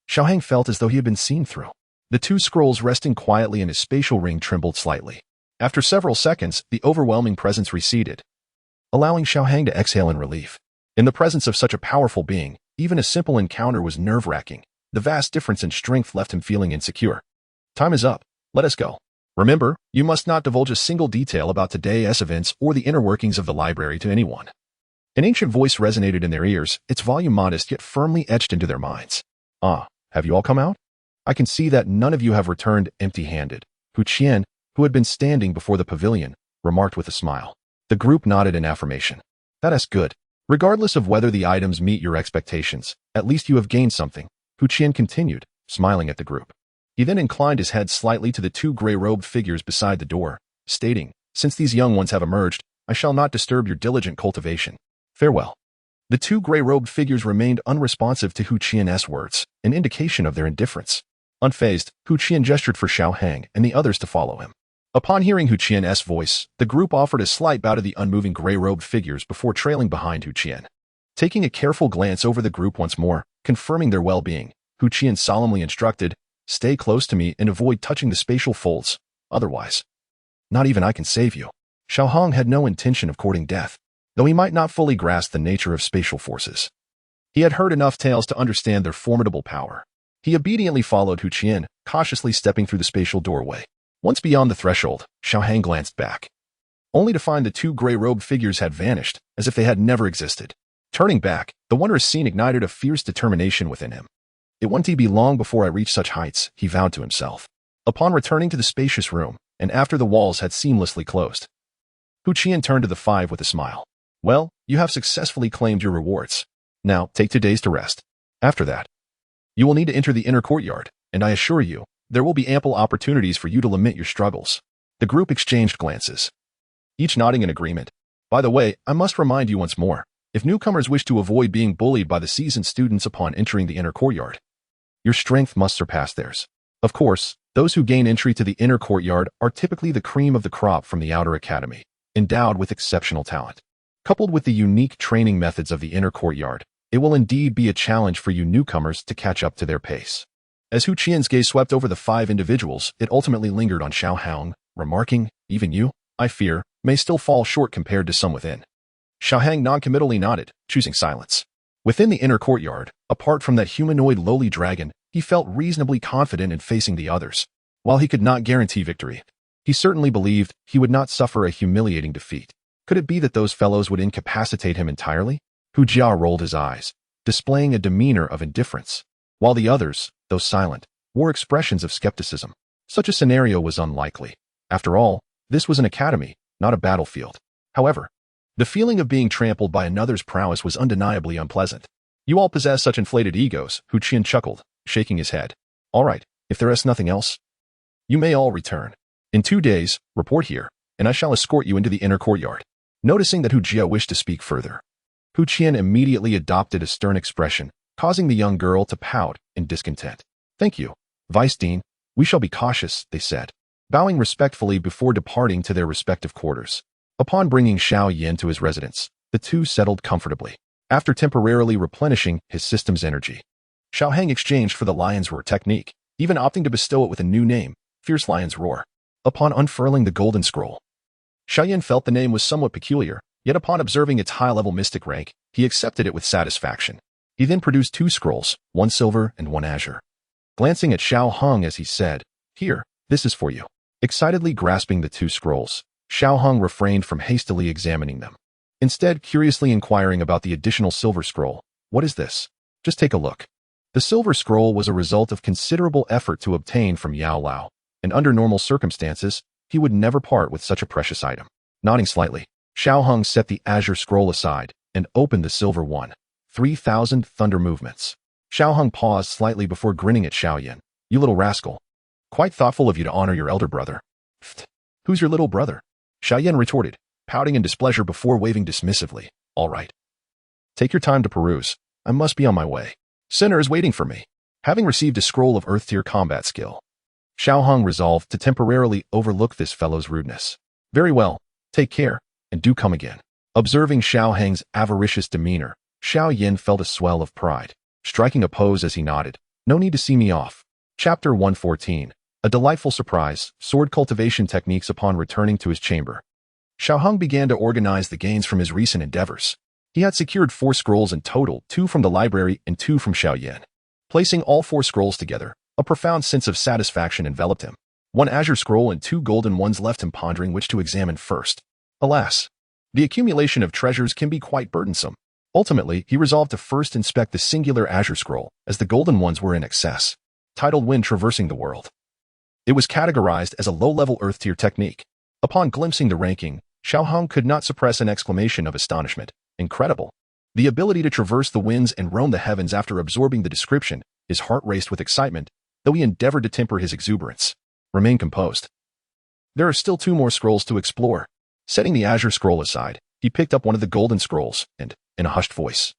Xiao Heng felt as though he had been seen through. The two scrolls resting quietly in his spatial ring trembled slightly. After several seconds, the overwhelming presence receded, allowing Xiao Heng to exhale in relief. In the presence of such a powerful being, even a simple encounter was nerve-wracking. The vast difference in strength left him feeling insecure. Time is up. Let us go. Remember, you must not divulge a single detail about today's events or the inner workings of the library to anyone. An ancient voice resonated in their ears, its volume modest yet firmly etched into their minds. Ah, have you all come out? I can see that none of you have returned empty-handed. Hu Qian, who had been standing before the pavilion, remarked with a smile. The group nodded in affirmation. That is good. Regardless of whether the items meet your expectations, at least you have gained something, Hu Qian continued, smiling at the group. He then inclined his head slightly to the two gray-robed figures beside the door, stating, since these young ones have emerged, I shall not disturb your diligent cultivation. Farewell. The two gray-robed figures remained unresponsive to Hu Qian's words, an indication of their indifference. Unfazed, Hu Qian gestured for Xiao Heng and the others to follow him. Upon hearing Hu Qian's voice, the group offered a slight bow to the unmoving gray-robed figures before trailing behind Hu Qian. Taking a careful glance over the group once more, confirming their well-being, Hu Qian solemnly instructed, stay close to me and avoid touching the spatial folds. Otherwise, not even I can save you. Xiao Heng had no intention of courting death, though he might not fully grasp the nature of spatial forces. He had heard enough tales to understand their formidable power. He obediently followed Hu Qian, cautiously stepping through the spatial doorway. Once beyond the threshold, Xiao Heng glanced back, only to find the two gray-robed figures had vanished, as if they had never existed. Turning back, the wondrous scene ignited a fierce determination within him. It won't be long before I reach such heights, he vowed to himself. Upon returning to the spacious room, and after the walls had seamlessly closed, Hu Qian turned to the five with a smile. Well, you have successfully claimed your rewards. Now, take 2 days to rest. After that, you will need to enter the inner courtyard, and I assure you, there will be ample opportunities for you to lament your struggles. The group exchanged glances, each nodding in agreement. By the way, I must remind you once more, if newcomers wish to avoid being bullied by the seasoned students upon entering the inner courtyard, your strength must surpass theirs. Of course, those who gain entry to the inner courtyard are typically the cream of the crop from the outer academy, endowed with exceptional talent. Coupled with the unique training methods of the inner courtyard, it will indeed be a challenge for you newcomers to catch up to their pace. As Hu Qian's gaze swept over the 5 individuals, it ultimately lingered on Xiao Heng, remarking, even you, I fear, may still fall short compared to some within. Xiao Heng non-committally nodded, choosing silence. Within the inner courtyard, apart from that humanoid lowly dragon, he felt reasonably confident in facing the others. While he could not guarantee victory, he certainly believed he would not suffer a humiliating defeat. Could it be that those fellows would incapacitate him entirely? Hu Jia rolled his eyes, displaying a demeanor of indifference, while the others, though silent, wore expressions of skepticism. Such a scenario was unlikely. After all, this was an academy, not a battlefield. However, the feeling of being trampled by another's prowess was undeniably unpleasant. You all possess such inflated egos, Hu Qian chuckled, shaking his head. All right, if there is nothing else, you may all return. In 2 days, report here, and I shall escort you into the inner courtyard. Noticing that Hu Jia wished to speak further, Hu Qian immediately adopted a stern expression, causing the young girl to pout in discontent. "Thank you, Vice Dean. We shall be cautious," they said, bowing respectfully before departing to their respective quarters. Upon bringing Xiao Yin to his residence, the two settled comfortably. After temporarily replenishing his system's energy, Xiao Hang exchanged for the Lion's Roar technique, even opting to bestow it with a new name, Fierce Lion's Roar. Upon unfurling the golden scroll, Xiao Yin felt the name was somewhat peculiar, yet upon observing its high-level mystic rank, he accepted it with satisfaction. He then produced 2 scrolls, one silver and one azure. Glancing at Xiao Hung as he said, "Here, this is for you." Excitedly grasping the 2 scrolls, Xiao Hung refrained from hastily examining them. Instead, curiously inquiring about the additional silver scroll. "What is this? Just take a look." The silver scroll was a result of considerable effort to obtain from Yao Lao, and under normal circumstances, he would never part with such a precious item. Nodding slightly, Xiao Hung set the azure scroll aside and opened the silver one. 3,000 thunder movements. Xiao Hung paused slightly before grinning at Xiao Yin. "You little rascal. Quite thoughtful of you to honor your elder brother." "Pfft. Who's your little brother?" Xiao Yin retorted, pouting in displeasure before waving dismissively. "All right. Take your time to peruse. I must be on my way. Sinner is waiting for me." Having received a scroll of Earth-tier combat skill, Xiao Hung resolved to temporarily overlook this fellow's rudeness. "Very well. Take care, and do come again." Observing Xiao Hang's avaricious demeanor, Xiao Yin felt a swell of pride. Striking a pose as he nodded, "No need to see me off." Chapter 114. A delightful surprise, sword cultivation techniques. Upon returning to his chamber, Xiao Hung began to organize the gains from his recent endeavors. He had secured 4 scrolls in total, 2 from the library and 2 from Xiao Yin. Placing all 4 scrolls together, a profound sense of satisfaction enveloped him. 1 azure scroll and 2 golden ones left him pondering which to examine first. Alas, the accumulation of treasures can be quite burdensome. Ultimately, he resolved to first inspect the singular azure scroll, as the golden ones were in excess. Titled Wind Traversing the World. It was categorized as a low-level Earth-tier technique. Upon glimpsing the ranking, Xiao Hung could not suppress an exclamation of astonishment. Incredible. The ability to traverse the winds and roam the heavens. After absorbing the description, his heart raced with excitement, though he endeavored to temper his exuberance. Remain composed. There are still 2 more scrolls to explore. Setting the azure scroll aside, he picked up one of the golden scrolls and, in a hushed voice,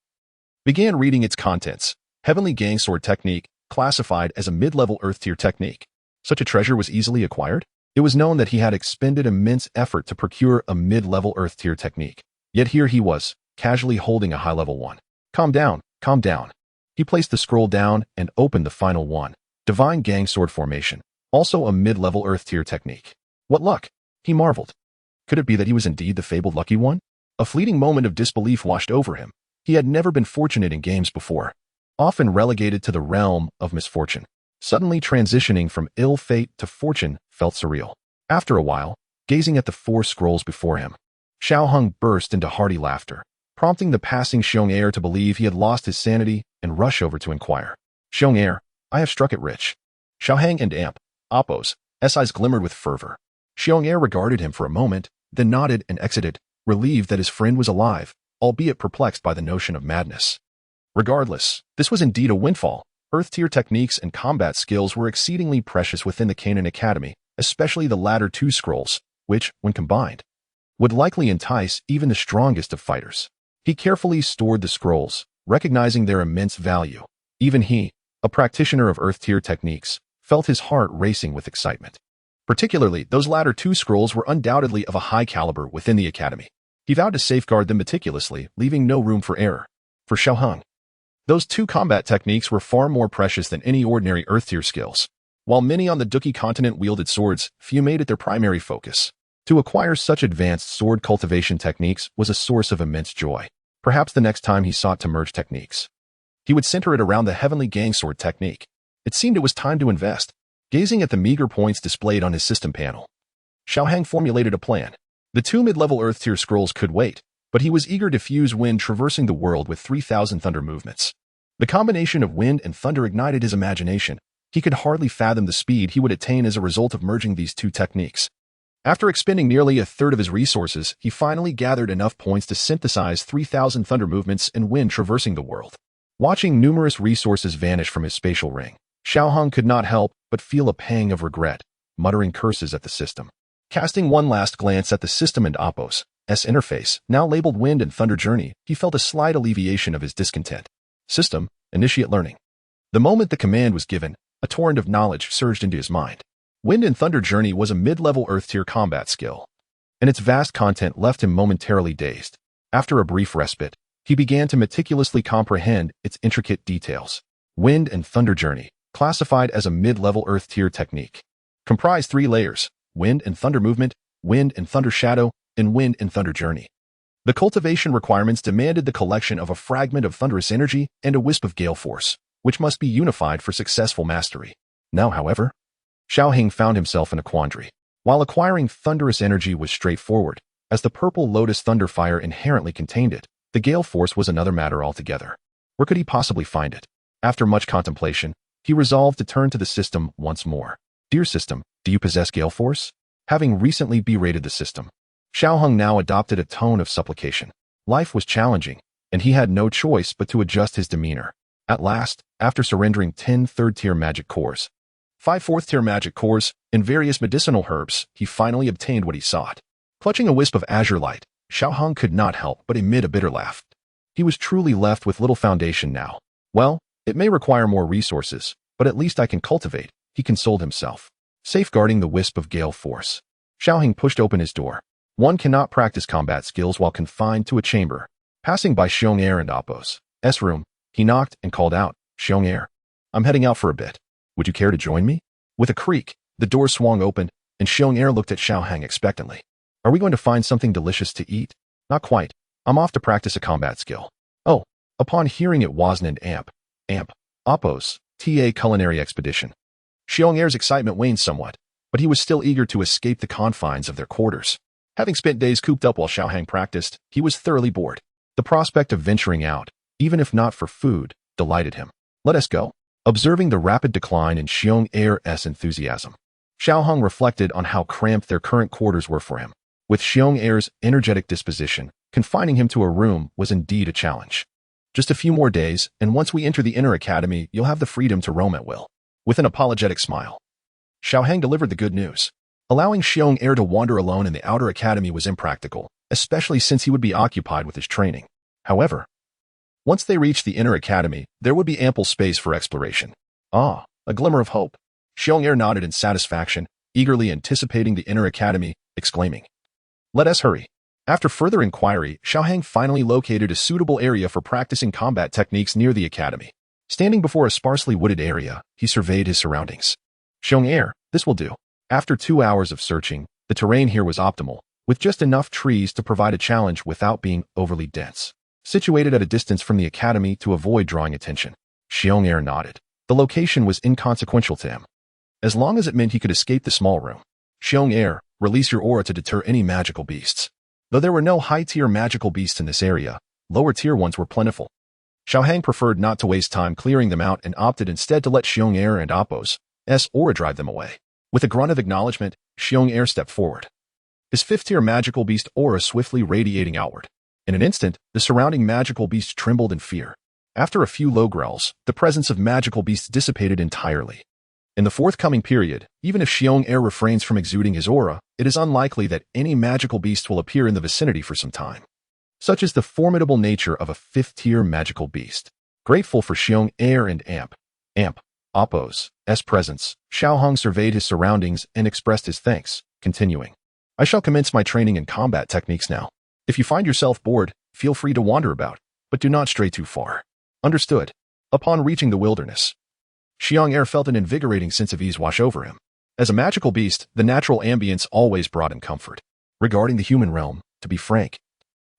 began reading its contents. Heavenly Gangsword technique, classified as a mid-level Earth-tier technique. Such a treasure was easily acquired? It was known that he had expended immense effort to procure a mid-level Earth-tier technique. Yet here he was, casually holding a high-level one. Calm down, calm down. He placed the scroll down and opened the final one. Divine Gangsword Formation, also a mid-level Earth-tier technique. What luck! He marveled. Could it be that he was indeed the fabled lucky one? A fleeting moment of disbelief washed over him. He had never been fortunate in games before. Often relegated to the realm of misfortune. Suddenly transitioning from ill fate to fortune felt surreal. After a while, gazing at the 4 scrolls before him, Xiao Hung burst into hearty laughter, prompting the passing Xiong heir to believe he had lost his sanity and rush over to inquire. "Xiong heir, I have struck it rich." Xiao Hang and Appo's eyes glimmered with fervor. Xiong heir regarded him for a moment, then nodded and exited, relieved that his friend was alive, albeit perplexed by the notion of madness. Regardless, this was indeed a windfall. Earth-tier techniques and combat skills were exceedingly precious within the Canaan Academy, especially the latter 2 scrolls, which, when combined, would likely entice even the strongest of fighters. He carefully stored the scrolls, recognizing their immense value. Even he, a practitioner of Earth-tier techniques, felt his heart racing with excitement. Particularly, those latter 2 scrolls were undoubtedly of a high caliber within the Academy. He vowed to safeguard them meticulously, leaving no room for error. For Xiao Hung, those 2 combat techniques were far more precious than any ordinary Earth-tier skills. While many on the Dou Qi continent wielded swords, few made it their primary focus. To acquire such advanced sword cultivation techniques was a source of immense joy. Perhaps the next time he sought to merge techniques, he would center it around the Heavenly Gangsword technique. It seemed it was time to invest. Gazing at the meager points displayed on his system panel, Xiao Hang formulated a plan. The 2 mid-level Earth-tier scrolls could wait, but he was eager to fuse Wind Traversing the World with 3,000 thunder movements. The combination of wind and thunder ignited his imagination. He could hardly fathom the speed he would attain as a result of merging these 2 techniques. After expending nearly a third of his resources, he finally gathered enough points to synthesize 3,000 thunder movements and Wind Traversing the World. Watching numerous resources vanish from his spatial ring, Xiao Hung could not help but feel a pang of regret, muttering curses at the system. Casting one last glance at the system and Appo's interface, now labeled Wind and Thunder Journey, he felt a slight alleviation of his discontent. System, initiate learning. The moment the command was given, a torrent of knowledge surged into his mind. Wind and Thunder Journey was a mid-level Earth-tier combat skill, and its vast content left him momentarily dazed. After a brief respite, he began to meticulously comprehend its intricate details. Wind and Thunder Journey, classified as a mid-level Earth-tier technique, comprised 3 layers: Wind and Thunder Movement, Wind and Thunder Shadow, and Wind and Thunder Journey. The cultivation requirements demanded the collection of a fragment of thunderous energy and a wisp of gale force, which must be unified for successful mastery. Now, however, Xiaoheng found himself in a quandary. While acquiring thunderous energy was straightforward, as the purple lotus thunder fire inherently contained it, the gale force was another matter altogether. Where could he possibly find it? After much contemplation, he resolved to turn to the system once more. Dear system, do you possess gale force? Having recently berated the system, Xiaoheng now adopted a tone of supplication. Life was challenging, and he had no choice but to adjust his demeanor. At last, after surrendering 10 third-tier magic cores, 5 fourth-tier magic cores, and various medicinal herbs, he finally obtained what he sought. Clutching a wisp of azure light, Xiaoheng could not help but emit a bitter laugh. He was truly left with little foundation now. Well, it may require more resources, but at least I can cultivate, he consoled himself. Safeguarding the wisp of gale force, Xiaoheng pushed open his door. One cannot practice combat skills while confined to a chamber. Passing by Xiong'er and Appo's room, he knocked and called out, "Xiong'er, I'm heading out for a bit. Would you care to join me?" With a creak, the door swung open, and Xiong'er looked at Xiaoheng expectantly. "Are we going to find something delicious to eat?" "Not quite. I'm off to practice a combat skill." "Oh." Upon hearing it wasn't an Appo's culinary expedition, Xiong'er's excitement waned somewhat, but he was still eager to escape the confines of their quarters. Having spent days cooped up while Xiaoheng practiced, he was thoroughly bored. The prospect of venturing out, even if not for food, delighted him. "Let us go." Observing the rapid decline in Xiong'er's enthusiasm, Xiaoheng reflected on how cramped their current quarters were for him. With Xiong'er's energetic disposition, confining him to a room was indeed a challenge. "Just a few more days, and once we enter the inner academy, you'll have the freedom to roam at will." With an apologetic smile, Xiaoheng delivered the good news. Allowing Xiong'er to wander alone in the outer academy was impractical, especially since he would be occupied with his training. However, once they reached the inner academy, there would be ample space for exploration. Ah, a glimmer of hope. Xiong'er nodded in satisfaction, eagerly anticipating the inner academy, exclaiming, "Let us hurry." After further inquiry, Xiaoheng finally located a suitable area for practicing combat techniques near the academy. Standing before a sparsely wooded area, he surveyed his surroundings. "Xiong'er, this will do." After 2 hours of searching, the terrain here was optimal, with just enough trees to provide a challenge without being overly dense. Situated at a distance from the academy to avoid drawing attention, Xiong'er nodded. The location was inconsequential to him, as long as it meant he could escape the small room. "Xiong'er, release your aura to deter any magical beasts." Though there were no high-tier magical beasts in this area, lower-tier ones were plentiful. Xiaoheng preferred not to waste time clearing them out and opted instead to let Xiong'er and Appo's aura drive them away. With a grunt of acknowledgement, Xiong'er stepped forward, his 5th-tier magical beast aura swiftly radiating outward. In an instant, the surrounding magical beasts trembled in fear. After a few low growls, the presence of magical beasts dissipated entirely. In the forthcoming period, even if Xiong'er refrains from exuding his aura, it is unlikely that any magical beast will appear in the vicinity for some time. Such is the formidable nature of a 5th-tier magical beast. Grateful for Xiong'er and Appo's presence, Xiaoheng surveyed his surroundings and expressed his thanks, continuing, "I shall commence my training in combat techniques now. If you find yourself bored, feel free to wander about, but do not stray too far." "Understood." Upon reaching the wilderness, Xiong'er felt an invigorating sense of ease wash over him. As a magical beast, the natural ambience always brought him comfort. Regarding the human realm, to be frank,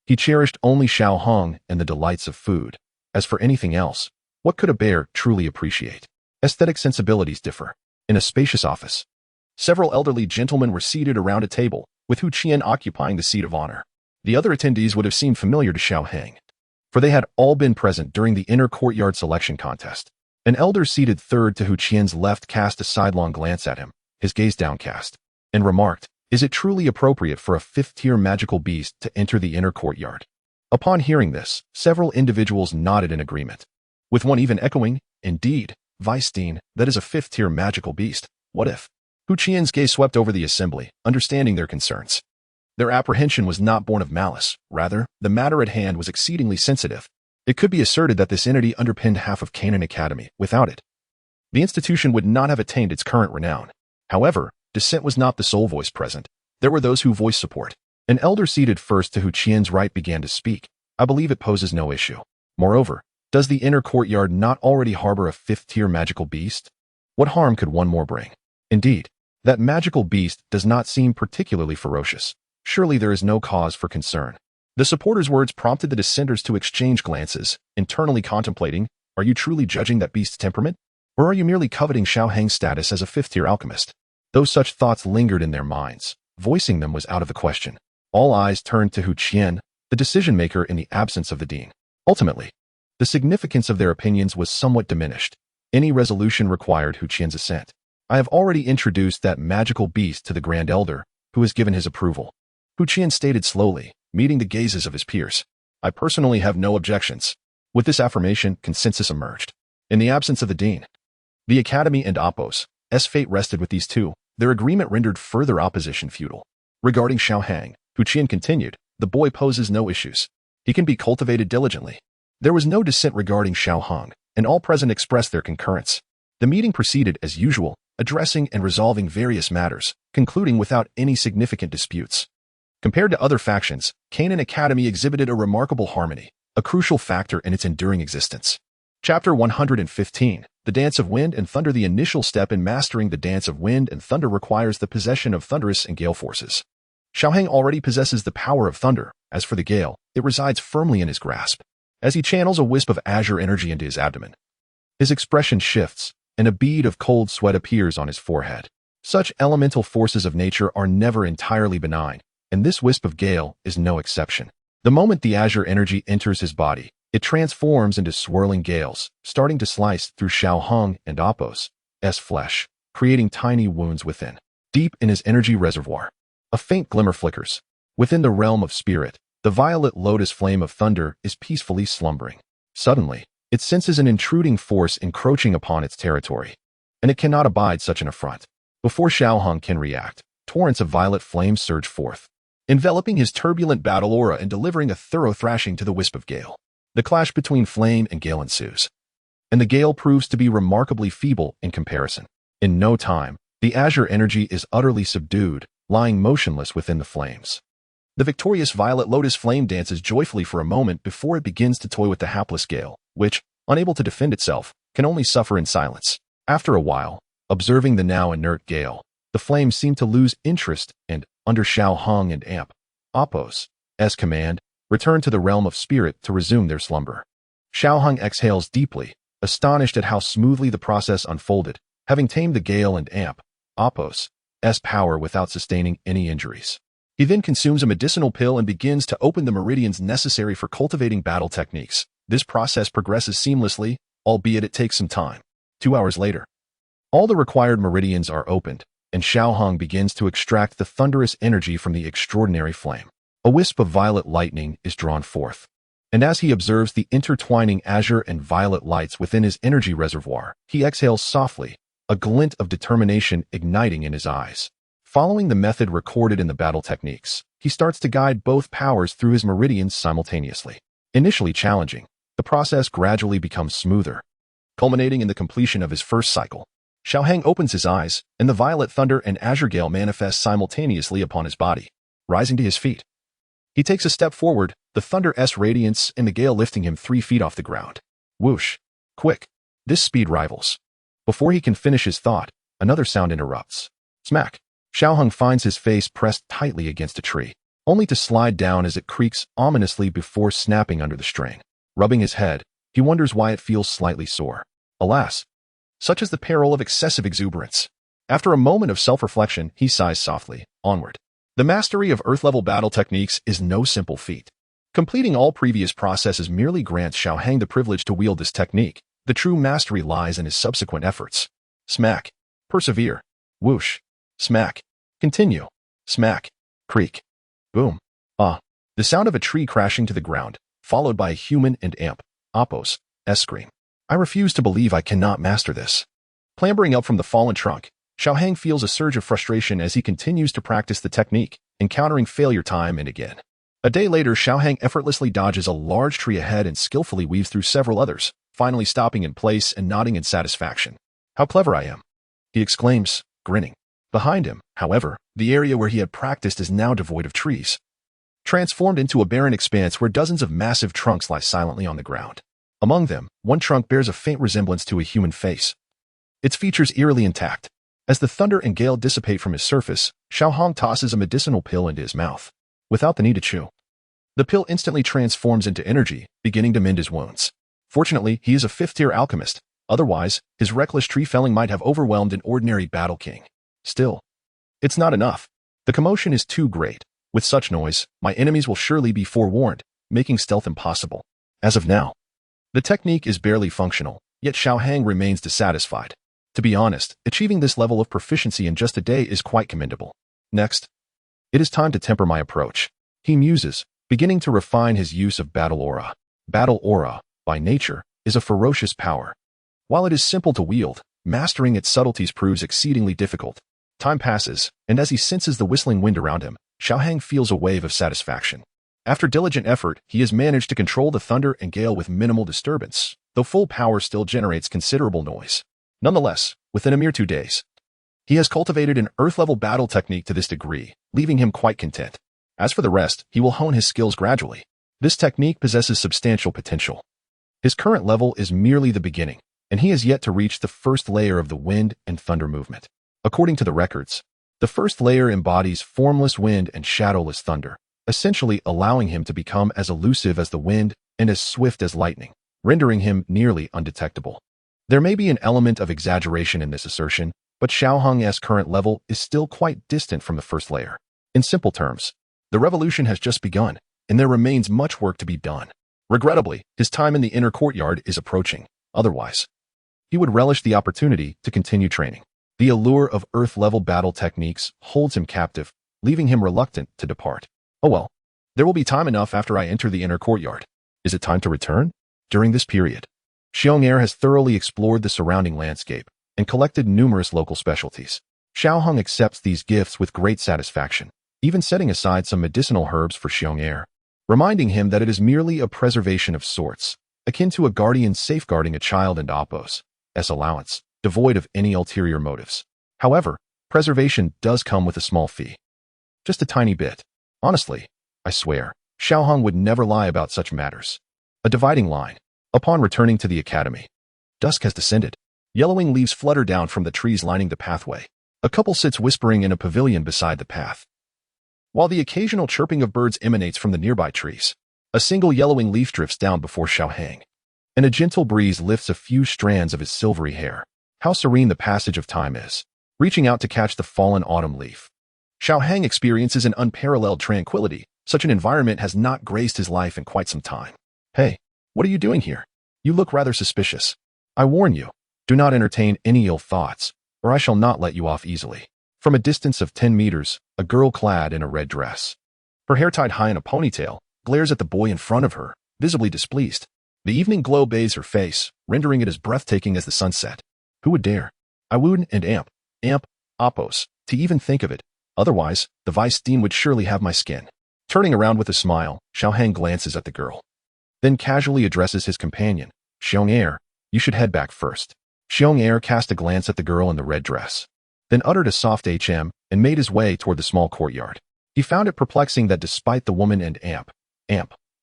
he cherished only Xiaoheng and the delights of food. As for anything else, what could a bear truly appreciate? Aesthetic sensibilities differ. In a spacious office, several elderly gentlemen were seated around a table, with Hu Qian occupying the seat of honor. The other attendees would have seemed familiar to Xiaoheng, for they had all been present during the inner courtyard selection contest. An elder seated third to Hu Qian's left cast a sidelong glance at him, his gaze downcast, and remarked, "Is it truly appropriate for a 5th-tier magical beast to enter the inner courtyard?" Upon hearing this, several individuals nodded in agreement, with one even echoing, "Indeed, Weisstein, that is a 5th-tier magical beast. What if?" Hu Qian's gaze swept over the assembly, understanding their concerns. Their apprehension was not born of malice. Rather, the matter at hand was exceedingly sensitive. It could be asserted that this entity underpinned half of Canaan Academy. Without it, the institution would not have attained its current renown. However, dissent was not the sole voice present. There were those who voiced support. An elder seated first to Hu Qian's right began to speak. I believe it poses no issue. Moreover, does the inner courtyard not already harbor a fifth-tier magical beast? What harm could one more bring? Indeed, that magical beast does not seem particularly ferocious. Surely there is no cause for concern. The supporters' words prompted the dissenters to exchange glances, internally contemplating, are you truly judging that beast's temperament? Or are you merely coveting Xiao Hang's status as a fifth-tier alchemist? Though such thoughts lingered in their minds, voicing them was out of the question. All eyes turned to Hu Qian, the decision-maker in the absence of the dean. Ultimately, the significance of their opinions was somewhat diminished. Any resolution required Hu Qian's assent. I have already introduced that magical beast to the Grand Elder, who has given his approval. Hu Qian stated slowly, meeting the gazes of his peers. I personally have no objections. With this affirmation, consensus emerged. In the absence of the dean, the Academy and Appos, as fate rested with these two, their agreement rendered further opposition futile. Regarding Xiao Hang, Hu Qian continued, the boy poses no issues. He can be cultivated diligently. There was no dissent regarding Xiao Hang, and all present expressed their concurrence. The meeting proceeded as usual, addressing and resolving various matters, concluding without any significant disputes. Compared to other factions, Canaan Academy exhibited a remarkable harmony, a crucial factor in its enduring existence. Chapter 115, The Dance of Wind and Thunder. The initial step in mastering the Dance of Wind and Thunder requires the possession of thunderous and gale forces. Xiao Hang already possesses the power of thunder. As for the gale, it resides firmly in his grasp. As he channels a wisp of azure energy into his abdomen, his expression shifts, and a bead of cold sweat appears on his forehead. Such elemental forces of nature are never entirely benign, and this wisp of gale is no exception. The moment the azure energy enters his body, it transforms into swirling gales, starting to slice through Xiao Hang and Appos' flesh, creating tiny wounds within. Deep in his energy reservoir, a faint glimmer flickers. Within the realm of spirit, the violet lotus flame of thunder is peacefully slumbering. Suddenly, it senses an intruding force encroaching upon its territory, and it cannot abide such an affront. Before Xiao Hang can react, torrents of violet flame surge forth, enveloping his turbulent battle aura and delivering a thorough thrashing to the wisp of gale. The clash between flame and gale ensues, and the gale proves to be remarkably feeble in comparison. In no time, the azure energy is utterly subdued, lying motionless within the flames. The victorious violet lotus flame dances joyfully for a moment before it begins to toy with the hapless gale, which, unable to defend itself, can only suffer in silence. After a while, observing the now inert gale, the flames seem to lose interest and, under Xiao Hang and Appos' command, return to the realm of spirit to resume their slumber. Xiao Hang exhales deeply, astonished at how smoothly the process unfolded, having tamed the gale and Appos' power without sustaining any injuries. He then consumes a medicinal pill and begins to open the meridians necessary for cultivating battle techniques. This process progresses seamlessly, albeit it takes some time. 2 hours later, all the required meridians are opened, and Xiao Hang begins to extract the thunderous energy from the extraordinary flame. A wisp of violet lightning is drawn forth, and as he observes the intertwining azure and violet lights within his energy reservoir, he exhales softly, a glint of determination igniting in his eyes. Following the method recorded in the battle techniques, he starts to guide both powers through his meridians simultaneously. Initially challenging, the process gradually becomes smoother, culminating in the completion of his first cycle. Xiao Hang opens his eyes, and the violet thunder and azure gale manifest simultaneously upon his body. Rising to his feet, he takes a step forward, the thunder's radiance and the gale lifting him 3 feet off the ground. Whoosh! Quick! This speed rivals. Before he can finish his thought, another sound interrupts. Smack! Xiao Hang finds his face pressed tightly against a tree, only to slide down as it creaks ominously before snapping under the strain. Rubbing his head, he wonders why it feels slightly sore. Alas! Such is the peril of excessive exuberance. After a moment of self-reflection, he sighs softly. Onward. The mastery of Earth-level battle techniques is no simple feat. Completing all previous processes merely grants Xiao Hang the privilege to wield this technique. The true mastery lies in his subsequent efforts. Smack. Persevere. Whoosh. Smack. Continue. Smack. Creak. Boom. Ah. The sound of a tree crashing to the ground, followed by a human and Appos' scream. I refuse to believe I cannot master this. Clambering up from the fallen trunk, Xiao Hang feels a surge of frustration as he continues to practice the technique, encountering failure time and again. A day later, Xiaohang effortlessly dodges a large tree ahead and skillfully weaves through several others, finally stopping in place and nodding in satisfaction. How clever I am, he exclaims, grinning. Behind him, however, the area where he had practiced is now devoid of trees, transformed into a barren expanse where dozens of massive trunks lie silently on the ground. Among them, one trunk bears a faint resemblance to a human face, its features eerily intact. As the thunder and gale dissipate from his surface, Xiaohang tosses a medicinal pill into his mouth, without the need to chew. The pill instantly transforms into energy, beginning to mend his wounds. Fortunately, he is a fifth-tier alchemist. Otherwise, his reckless tree felling might have overwhelmed an ordinary battle king. Still, it's not enough. The commotion is too great. With such noise, my enemies will surely be forewarned, making stealth impossible. As of now, the technique is barely functional, yet Xiaohang remains dissatisfied. To be honest, achieving this level of proficiency in just a day is quite commendable. Next, it is time to temper my approach, he muses, beginning to refine his use of battle aura. Battle aura, by nature, is a ferocious power. While it is simple to wield, mastering its subtleties proves exceedingly difficult. Time passes, and as he senses the whistling wind around him, Xiaohang feels a wave of satisfaction. After diligent effort, he has managed to control the thunder and gale with minimal disturbance, though full power still generates considerable noise. Nonetheless, within a mere 2 days, he has cultivated an earth-level battle technique to this degree, leaving him quite content. As for the rest, he will hone his skills gradually. This technique possesses substantial potential. His current level is merely the beginning, and he has yet to reach the first layer of the wind and thunder movement. According to the records, the first layer embodies formless wind and shadowless thunder, essentially allowing him to become as elusive as the wind and as swift as lightning, rendering him nearly undetectable. There may be an element of exaggeration in this assertion, but Xiaohang's current level is still quite distant from the first layer. In simple terms, the revolution has just begun, and there remains much work to be done. Regrettably, his time in the inner courtyard is approaching. Otherwise, he would relish the opportunity to continue training. The allure of earth-level battle techniques holds him captive, leaving him reluctant to depart. Oh well, there will be time enough after I enter the inner courtyard. Is it time to return? During this period, Xiong'er has thoroughly explored the surrounding landscape and collected numerous local specialties. Xiaohang accepts these gifts with great satisfaction, even setting aside some medicinal herbs for Xiong'er, reminding him that it is merely a preservation of sorts, akin to a guardian safeguarding a child and Appo's allowance, devoid of any ulterior motives. However, preservation does come with a small fee. Just a tiny bit. Honestly, I swear, Xiaohang would never lie about such matters. A dividing line. Upon returning to the academy, dusk has descended. Yellowing leaves flutter down from the trees lining the pathway. A couple sits whispering in a pavilion beside the path, while the occasional chirping of birds emanates from the nearby trees. A single yellowing leaf drifts down before Xiaohang, and a gentle breeze lifts a few strands of his silvery hair. How serene the passage of time is. Reaching out to catch the fallen autumn leaf, Xiaohang experiences an unparalleled tranquility. Such an environment has not graced his life in quite some time. Hey, what are you doing here? You look rather suspicious. I warn you, do not entertain any ill thoughts, or I shall not let you off easily. From a distance of 10 meters, a girl clad in a red dress, her hair tied high in a ponytail, glares at the boy in front of her, visibly displeased. The evening glow bathes her face, rendering it as breathtaking as the sunset. Who would dare? I would and Appo's, to even think of it. Otherwise, the Vice Dean would surely have my skin. Turning around with a smile, Xiaohang glances at the girl, then casually addresses his companion. Xiong'er, you should head back first. Xiong'er cast a glance at the girl in the red dress, then uttered a soft HM and made his way toward the small courtyard. He found it perplexing that despite the woman and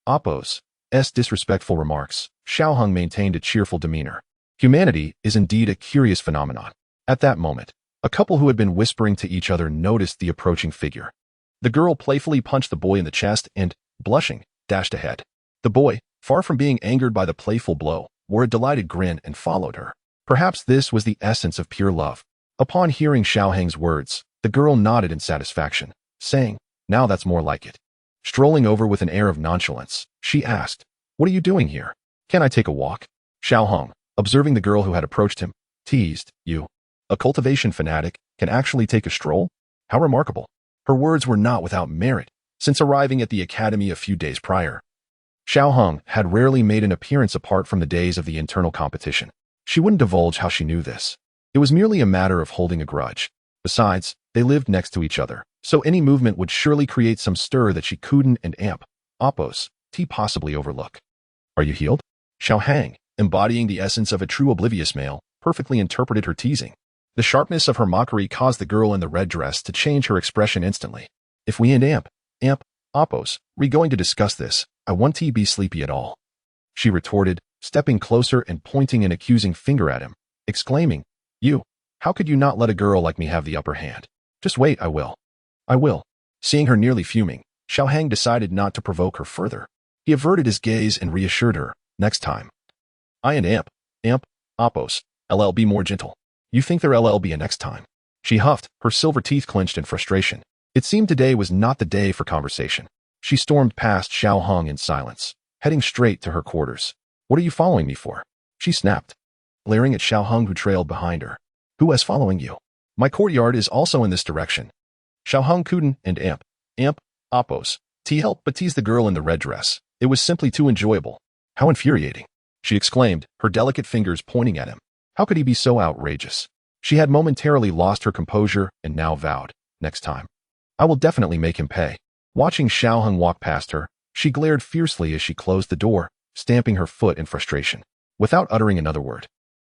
Appo's disrespectful remarks, Xiaohang maintained a cheerful demeanor. Humanity is indeed a curious phenomenon. At that moment, a couple who had been whispering to each other noticed the approaching figure. The girl playfully punched the boy in the chest and, blushing, dashed ahead. The boy, far from being angered by the playful blow, wore a delighted grin and followed her. Perhaps this was the essence of pure love. Upon hearing Xiaohang's words, the girl nodded in satisfaction, saying, now that's more like it. Strolling over with an air of nonchalance, she asked, what are you doing here? Can I take a walk? Xiaohang, observing the girl who had approached him, teased, you, a cultivation fanatic, can actually take a stroll? How remarkable. Her words were not without merit. Since arriving at the academy a few days prior, Xiaohang had rarely made an appearance apart from the days of the internal competition. She wouldn't divulge how she knew this. It was merely a matter of holding a grudge. Besides, they lived next to each other, so any movement would surely create some stir that she couldn't and oppose, possibly overlook. Are you healed? Xiao Hang, embodying the essence of a true oblivious male, perfectly interpreted her teasing. The sharpness of her mockery caused the girl in the red dress to change her expression instantly. If we and oppose, we going to discuss this, I won't be sleepy at all. She retorted, stepping closer and pointing an accusing finger at him, exclaiming, You, how could you not let a girl like me have the upper hand? Just wait, I will. I will. Seeing her nearly fuming, Xiao Hang decided not to provoke her further. He averted his gaze and reassured her, next time. I and oppose, LL be more gentle. You think there LL be a next time? She huffed, her silver teeth clenched in frustration. It seemed today was not the day for conversation. She stormed past Xiao Hong in silence, heading straight to her quarters. What are you following me for? She snapped, glaring at Xiao Hong who trailed behind her. Who is following you? My courtyard is also in this direction. Xiao Hong couldn't and oppose, help but tease the girl in the red dress. It was simply too enjoyable. How infuriating, she exclaimed, her delicate fingers pointing at him. How could he be so outrageous? She had momentarily lost her composure and now vowed, next time, I will definitely make him pay. Watching Xiao Hong walk past her, she glared fiercely as she closed the door, stamping her foot in frustration. Without uttering another word,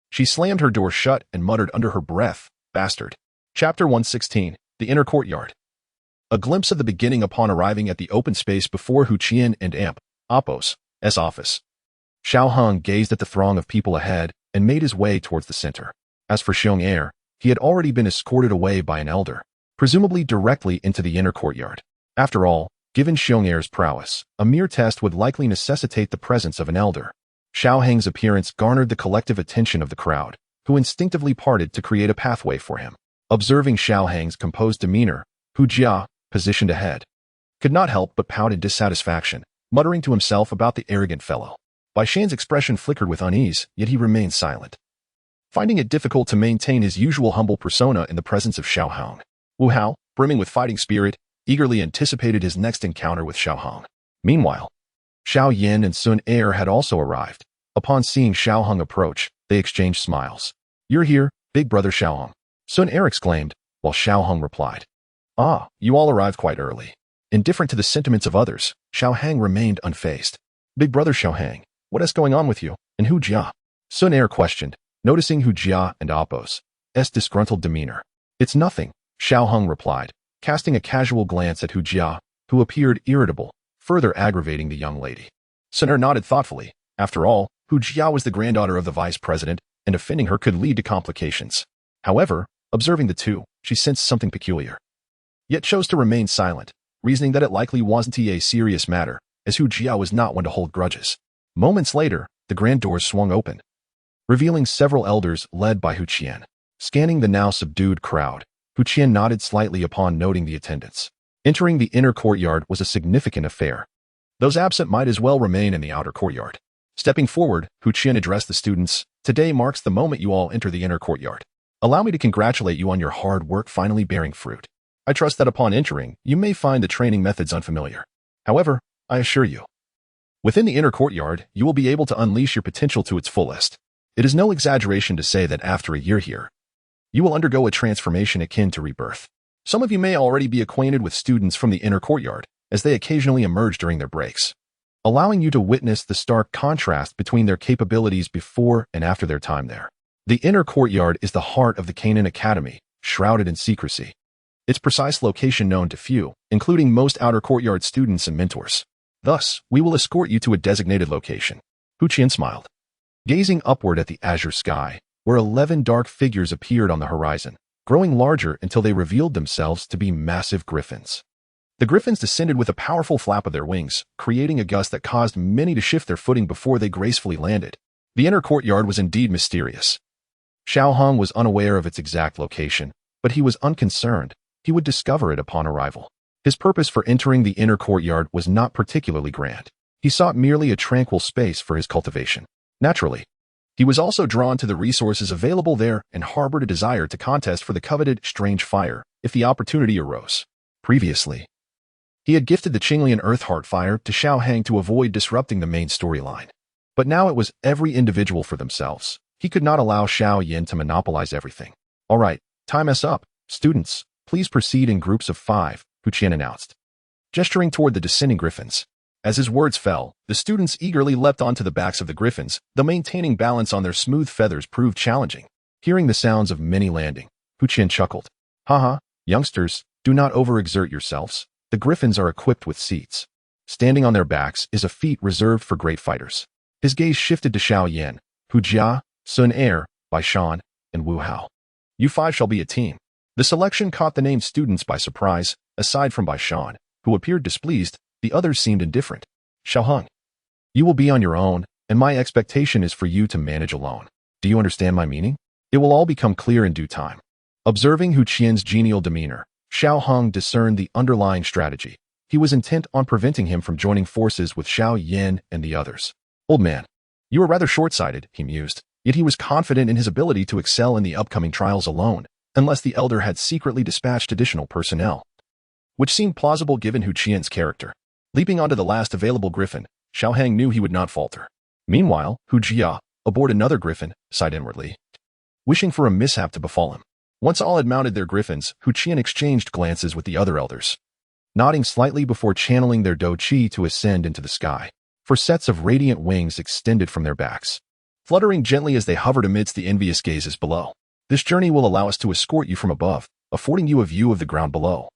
she slammed her door shut and muttered under her breath, Bastard. Chapter 116, The Inner Courtyard. A glimpse of the beginning upon arriving at the open space before Hu Qian and oppose's office. Xiao Hong gazed at the throng of people ahead and made his way towards the center. As for Xiong, he had already been escorted away by an elder, presumably directly into the inner courtyard. After all, given Xiong's prowess, a mere test would likely necessitate the presence of an elder. Xiao Hang's appearance garnered the collective attention of the crowd, who instinctively parted to create a pathway for him. Observing Xiao Hang's composed demeanor, Hu Jia, positioned ahead, could not help but pout in dissatisfaction, muttering to himself about the arrogant fellow. Bai Shan's expression flickered with unease, yet he remained silent, finding it difficult to maintain his usual humble persona in the presence of Xiao Hong. Wu Hao, brimming with fighting spirit, eagerly anticipated his next encounter with Xiao Hong. Meanwhile, Xiao Yin and Sun Er had also arrived. Upon seeing Xiao Hong approach, they exchanged smiles. You're here, big brother Xiao Hong, Sun Er exclaimed, while Xiao Hong replied. Ah, you all arrived quite early. Indifferent to the sentiments of others, Xiao Hang remained unfazed. Big brother Xiao Hang, what is going on with you, and Hu Jia? Sun Er questioned, noticing Hu Jia and oppose's disgruntled demeanor. It's nothing, Xiao Hong replied, casting a casual glance at Hu Jia, who appeared irritable, further aggravating the young lady. Sun Er nodded thoughtfully. After all, Hu Jia was the granddaughter of the vice president, and offending her could lead to complications. However, observing the two, she sensed something peculiar, yet chose to remain silent, reasoning that it likely wasn't a serious matter, as Hu Jia was not one to hold grudges. Moments later, the grand doors swung open, revealing several elders led by Hu Qian. Scanning the now subdued crowd, Hu Qian nodded slightly upon noting the attendance. Entering the inner courtyard was a significant affair. Those absent might as well remain in the outer courtyard. Stepping forward, Hu Qian addressed the students. Today marks the moment you all enter the inner courtyard. Allow me to congratulate you on your hard work finally bearing fruit. I trust that upon entering, you may find the training methods unfamiliar. However, I assure you, within the inner courtyard, you will be able to unleash your potential to its fullest. It is no exaggeration to say that after a year here, you will undergo a transformation akin to rebirth. Some of you may already be acquainted with students from the inner courtyard, as they occasionally emerge during their breaks, allowing you to witness the stark contrast between their capabilities before and after their time there. The inner courtyard is the heart of the Canaan Academy, shrouded in secrecy. Its precise location known to few, including most outer courtyard students and mentors. Thus, we will escort you to a designated location. Hu Qian smiled, gazing upward at the azure sky, where 11 dark figures appeared on the horizon, growing larger until they revealed themselves to be massive griffins. The griffins descended with a powerful flap of their wings, creating a gust that caused many to shift their footing before they gracefully landed. The inner courtyard was indeed mysterious. Xiao Hong was unaware of its exact location, but he was unconcerned. He would discover it upon arrival. His purpose for entering the inner courtyard was not particularly grand. He sought merely a tranquil space for his cultivation. Naturally, he was also drawn to the resources available there and harbored a desire to contest for the coveted strange fire if the opportunity arose. Previously, he had gifted the Qinglian Earthheart fire to Xiao Hang to avoid disrupting the main storyline. But now it was every individual for themselves. He could not allow Xiao Yin to monopolize everything. All right, time is up. Students, please proceed in groups of 5, Hu Qian announced, gesturing toward the descending griffins. As his words fell, the students eagerly leapt onto the backs of the griffins, though maintaining balance on their smooth feathers proved challenging. Hearing the sounds of many landing, Hu Qian chuckled. Haha, youngsters, do not overexert yourselves. The griffins are equipped with seats. Standing on their backs is a feat reserved for great fighters. His gaze shifted to Xiao Yan, Hu Jia, Sun Er, Bai Shan, and Wu Hao. You five shall be a team. The selection caught the named students by surprise. Aside from Bai Shan, who appeared displeased, the others seemed indifferent. Xiao Heng, you will be on your own, and my expectation is for you to manage alone. Do you understand my meaning? It will all become clear in due time. Observing Hu Qian's genial demeanor, Xiao Heng discerned the underlying strategy. He was intent on preventing him from joining forces with Xiao Yan and the others. Old man, you are rather short-sighted, he mused, yet he was confident in his ability to excel in the upcoming trials alone, unless the elder had secretly dispatched additional personnel, which seemed plausible given Hu Qian's character. Leaping onto the last available griffin, Xiao Heng knew he would not falter. Meanwhile, Hu Jia, aboard another griffin, sighed inwardly, wishing for a mishap to befall him. Once all had mounted their griffins, Hu Qian exchanged glances with the other elders, nodding slightly before channeling their Dou Qi to ascend into the sky. For sets of radiant wings extended from their backs, fluttering gently as they hovered amidst the envious gazes below. This journey will allow us to escort you from above, affording you a view of the ground below,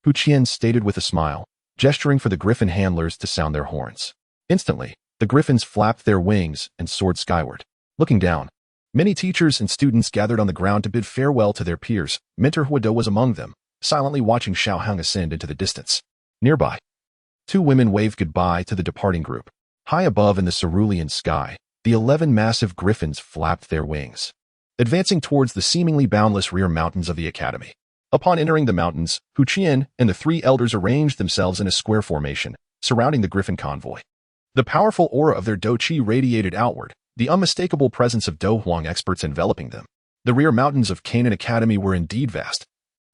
Hu Qian stated with a smile, gesturing for the griffin handlers to sound their horns. Instantly, the griffins flapped their wings and soared skyward. Looking down, many teachers and students gathered on the ground to bid farewell to their peers. Mentor Huado was among them, silently watching Xiao Heng ascend into the distance. Nearby, two women waved goodbye to the departing group. High above in the cerulean sky, the 11 massive griffins flapped their wings, advancing towards the seemingly boundless rear mountains of the academy. Upon entering the mountains, Hu Qian and the three elders arranged themselves in a square formation, surrounding the griffin convoy. The powerful aura of their Dou Qi radiated outward, the unmistakable presence of Dou Huang experts enveloping them. The rear mountains of Canaan Academy were indeed vast.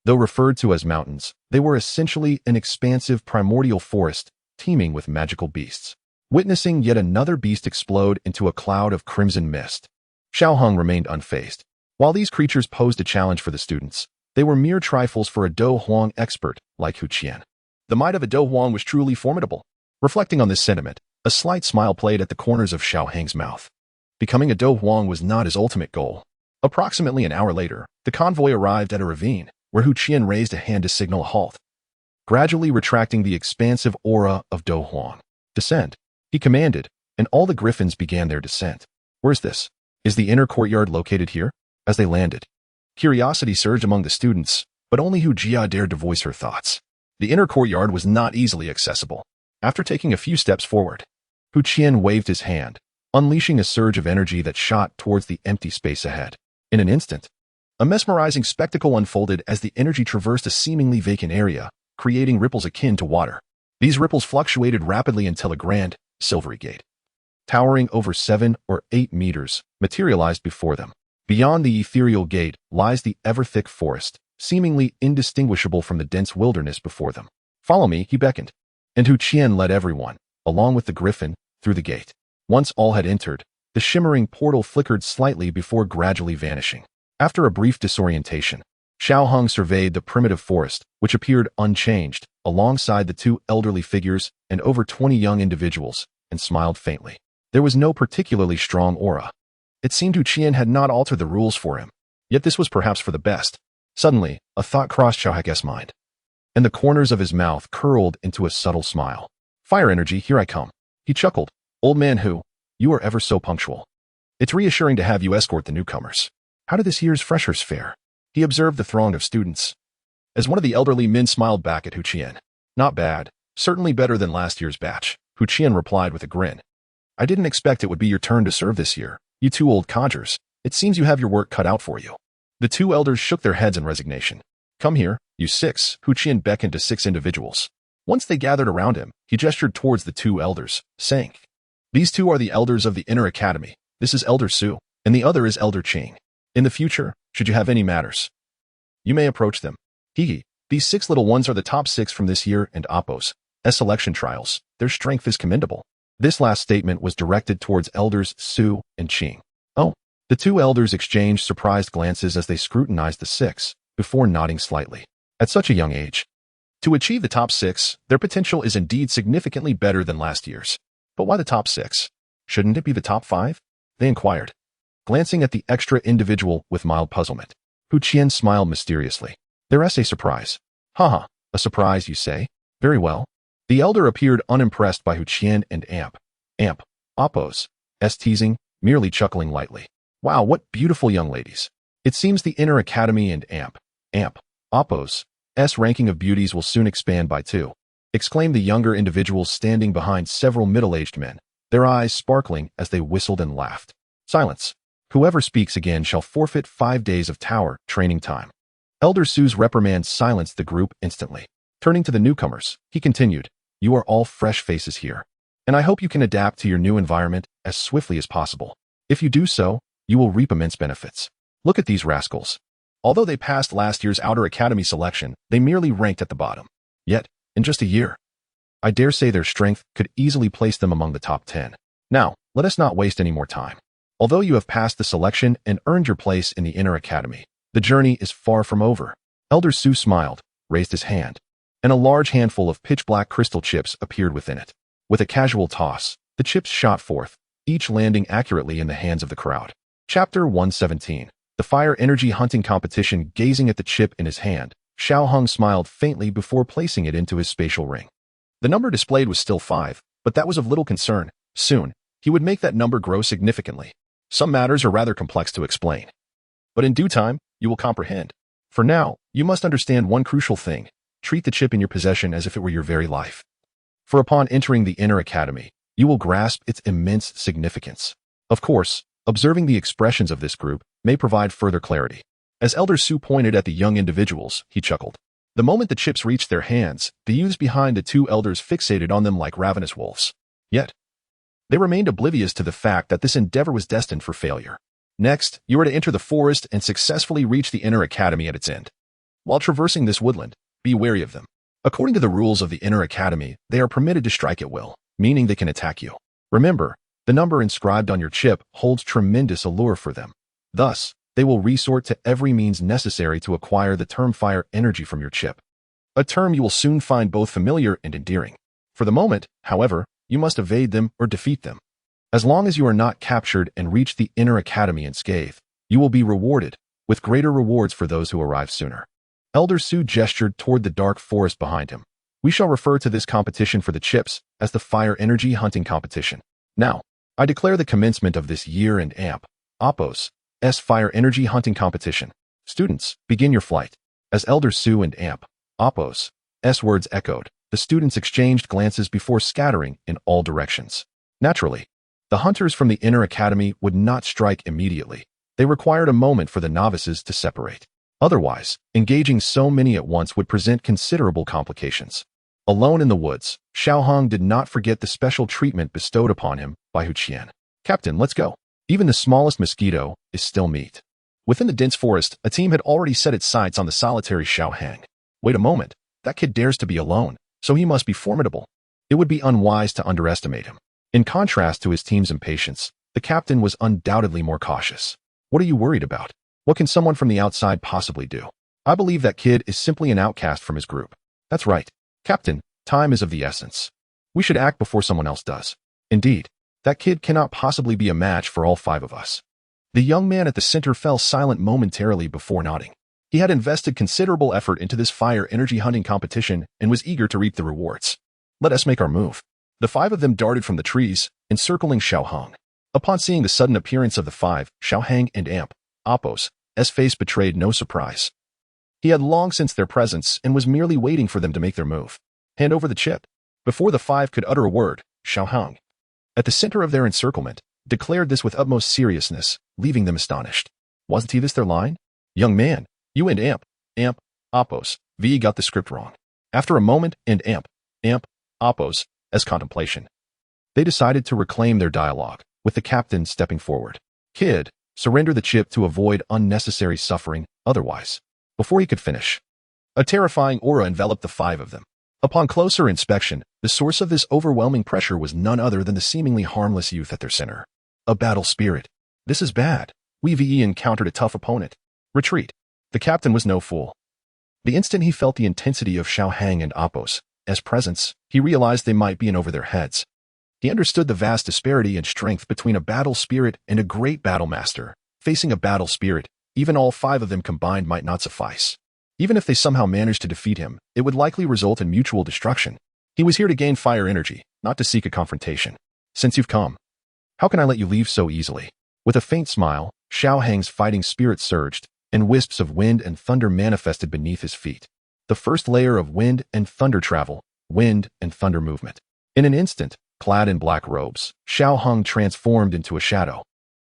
Though referred to as mountains, they were essentially an expansive primordial forest, teeming with magical beasts. Witnessing yet another beast explode into a cloud of crimson mist, Xiao Heng remained unfazed. While these creatures posed a challenge for the students, they were mere trifles for a Dou Huang expert like Hu Qian. The might of a Dou Huang was truly formidable. Reflecting on this sentiment, a slight smile played at the corners of Xiao Heng's mouth. Becoming a Dou Huang was not his ultimate goal. Approximately an hour later, the convoy arrived at a ravine, where Hu Qian raised a hand to signal a halt, gradually retracting the expansive aura of Dou Huang. Descend, he commanded, and all the griffins began their descent. Where's this? Is the inner courtyard located here? As they landed, curiosity surged among the students, but only Hu Jia dared to voice her thoughts. The inner courtyard was not easily accessible. After taking a few steps forward, Hu Qian waved his hand, unleashing a surge of energy that shot towards the empty space ahead. In an instant, a mesmerizing spectacle unfolded as the energy traversed a seemingly vacant area, creating ripples akin to water. These ripples fluctuated rapidly until a grand, silvery gate, towering over 7 or 8 meters, materialized before them. Beyond the ethereal gate lies the ever-thick forest, seemingly indistinguishable from the dense wilderness before them. Follow me, he beckoned, and Hu Qian led everyone, along with the griffin, through the gate. Once all had entered, the shimmering portal flickered slightly before gradually vanishing. After a brief disorientation, Xiao Heng surveyed the primitive forest, which appeared unchanged, alongside the two elderly figures and over 20 young individuals, and smiled faintly. There was no particularly strong aura. It seemed Hu Qian had not altered the rules for him, yet this was perhaps for the best. Suddenly, a thought crossed Xiao Heng's mind, and the corners of his mouth curled into a subtle smile. Fire energy, here I come. He chuckled. Old man Hu, you are ever so punctual. It's reassuring to have you escort the newcomers. How did this year's freshers fare? He observed the throng of students. As one of the elderly men smiled back at Hu Qian. Not bad. Certainly better than last year's batch. Hu Qian replied with a grin. I didn't expect it would be your turn to serve this year. You two old codgers. It seems you have your work cut out for you. The two elders shook their heads in resignation. Come here, you 6. Hu Qian beckoned to 6 individuals. Once they gathered around him, he gestured towards the 2 elders, saying, These 2 are the elders of the inner academy. This is Elder Su, and the other is Elder Qing. In the future, should you have any matters, you may approach them. Hee, these 6 little ones are the top 6 from this year and Oppo's selection trials. Their strength is commendable. This last statement was directed towards elders Su and Qing. Oh, the 2 elders exchanged surprised glances as they scrutinized the 6, before nodding slightly. At such a young age, To achieve the top 6, their potential is indeed significantly better than last year's. But why the top 6? Shouldn't it be the top 5? They inquired, glancing at the extra individual with mild puzzlement. Hu Qian smiled mysteriously. There's a surprise. Haha, a surprise, you say? Very well. The elder appeared unimpressed by Hu Qian and Appo's teasing, merely chuckling lightly. Wow, what beautiful young ladies. It seems the inner academy and Appo's ranking of beauties will soon expand by 2, exclaimed the younger individuals standing behind several middle-aged men, their eyes sparkling as they whistled and laughed. Silence. Whoever speaks again shall forfeit 5 days of tower training time. Elder Su's reprimand silenced the group instantly. Turning to the newcomers, he continued, you are all fresh faces here, and I hope you can adapt to your new environment as swiftly as possible. If you do so, you will reap immense benefits. Look at these rascals. Although they passed last year's outer academy selection, they merely ranked at the bottom. Yet, in just a year, I dare say their strength could easily place them among the top 10. Now, let us not waste any more time. Although you have passed the selection and earned your place in the inner academy, the journey is far from over. Elder Su smiled, raised his hand, and a large handful of pitch-black crystal chips appeared within it. With a casual toss, the chips shot forth, each landing accurately in the hands of the crowd. Chapter 117. The Fire Energy Hunting Competition. Gazing at the chip in his hand, Xiao Hong smiled faintly before placing it into his spatial ring. The number displayed was still 5, but that was of little concern. Soon, he would make that number grow significantly. Some matters are rather complex to explain, but in due time, you will comprehend. For now, you must understand one crucial thing. Treat the chip in your possession as if it were your very life. For upon entering the inner academy, you will grasp its immense significance. Of course, observing the expressions of this group may provide further clarity. As Elder Su pointed at the young individuals, he chuckled. The moment the chips reached their hands, the youths behind the 2 elders fixated on them like ravenous wolves. Yet, they remained oblivious to the fact that this endeavor was destined for failure. Next, you are to enter the forest and successfully reach the inner academy at its end. While traversing this woodland, be wary of them. According to the rules of the inner academy, they are permitted to strike at will, meaning they can attack you. Remember, the number inscribed on your chip holds tremendous allure for them. Thus, they will resort to every means necessary to acquire the term fire energy from your chip, a term you will soon find both familiar and endearing. For the moment, however, you must evade them or defeat them. As long as you are not captured and reach the inner academy unscathed, you will be rewarded, with greater rewards for those who arrive sooner. Elder Su gestured toward the dark forest behind him. We shall refer to this competition for the chips as the Fire Energy Hunting Competition. Now, I declare the commencement of this year and Appo's Fire Energy Hunting Competition. Students, begin your flight. As Elder Su and Appo's words echoed, the students exchanged glances before scattering in all directions. Naturally, the hunters from the inner academy would not strike immediately. They required a moment for the novices to separate. Otherwise, engaging so many at once would present considerable complications. Alone in the woods, Xiao Hong did not forget the special treatment bestowed upon him by Hu Qian. Captain, let's go. Even the smallest mosquito is still meat. Within the dense forest, a team had already set its sights on the solitary Xiao Hang. Wait a moment, that kid dares to be alone, so he must be formidable. It would be unwise to underestimate him. In contrast to his team's impatience, the captain was undoubtedly more cautious. What are you worried about? What can someone from the outside possibly do? I believe that kid is simply an outcast from his group. That's right. Captain, time is of the essence. We should act before someone else does. Indeed, that kid cannot possibly be a match for all 5 of us. The young man at the center fell silent momentarily before nodding. He had invested considerable effort into this fire energy hunting competition and was eager to reap the rewards. Let us make our move. The 5 of them darted from the trees, encircling Xiao Hong. Upon seeing the sudden appearance of the 5, Xiao Hang and Appo's face betrayed no surprise. He had long sensed their presence and was merely waiting for them to make their move. Hand over the chip. Before the 5 could utter a word, Xiao Hang, at the center of their encirclement, declared this with utmost seriousness, leaving them astonished. Wasn't he this their line? Young man, you and Appo's got the script wrong. After a moment and Appo's contemplation, they decided to reclaim their dialogue, with the captain stepping forward. Kid, surrender the chip to avoid unnecessary suffering, otherwise. Before he could finish, a terrifying aura enveloped the 5 of them. Upon closer inspection, the source of this overwhelming pressure was none other than the seemingly harmless youth at their center. A battle spirit. This is bad. We've encountered a tough opponent. Retreat. The captain was no fool. The instant he felt the intensity of Xiao Hang and Apos as presence, he realized they might be in over their heads. He understood the vast disparity in strength between a battle spirit and a great battle master. Facing a battle spirit, even all 5 of them combined might not suffice. Even if they somehow managed to defeat him, it would likely result in mutual destruction. He was here to gain fire energy, not to seek a confrontation. Since you've come, how can I let you leave so easily? With a faint smile, Xiao Hang's fighting spirit surged, and wisps of wind and thunder manifested beneath his feet. The first layer of wind and thunder travel, wind and thunder movement. In an instant, clad in black robes, Xiao Hang transformed into a shadow,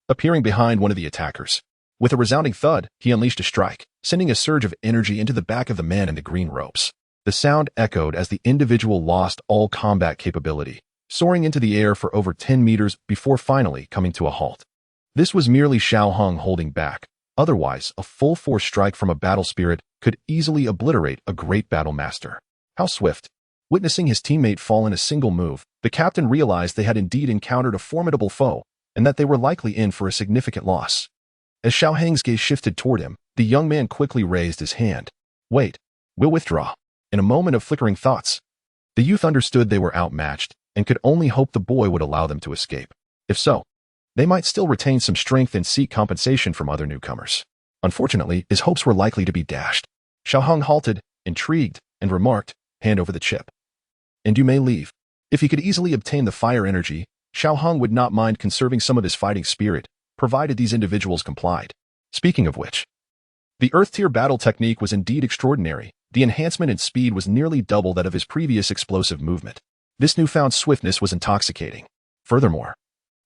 appearing behind one of the attackers. With a resounding thud, he unleashed a strike, sending a surge of energy into the back of the man in the green robes. The sound echoed as the individual lost all combat capability, soaring into the air for over 10 meters before finally coming to a halt. This was merely Xiao Hang holding back. Otherwise, a full-force strike from a battle spirit could easily obliterate a great battle master. How swift! Witnessing his teammate fall in a single move, the captain realized they had indeed encountered a formidable foe, and that they were likely in for a significant loss. As Xiao Hang's gaze shifted toward him, the young man quickly raised his hand. Wait, we'll withdraw. In a moment of flickering thoughts, the youth understood they were outmatched and could only hope the boy would allow them to escape. If so, they might still retain some strength and seek compensation from other newcomers. Unfortunately, his hopes were likely to be dashed. Xiao Hang halted, intrigued, and remarked, "Hand over the chip, and you may leave." If he could easily obtain the fire energy, Xiao Hang would not mind conserving some of his fighting spirit, provided these individuals complied. Speaking of which, the Earth-tier battle technique was indeed extraordinary. The enhancement in speed was nearly double that of his previous explosive movement. This newfound swiftness was intoxicating. Furthermore,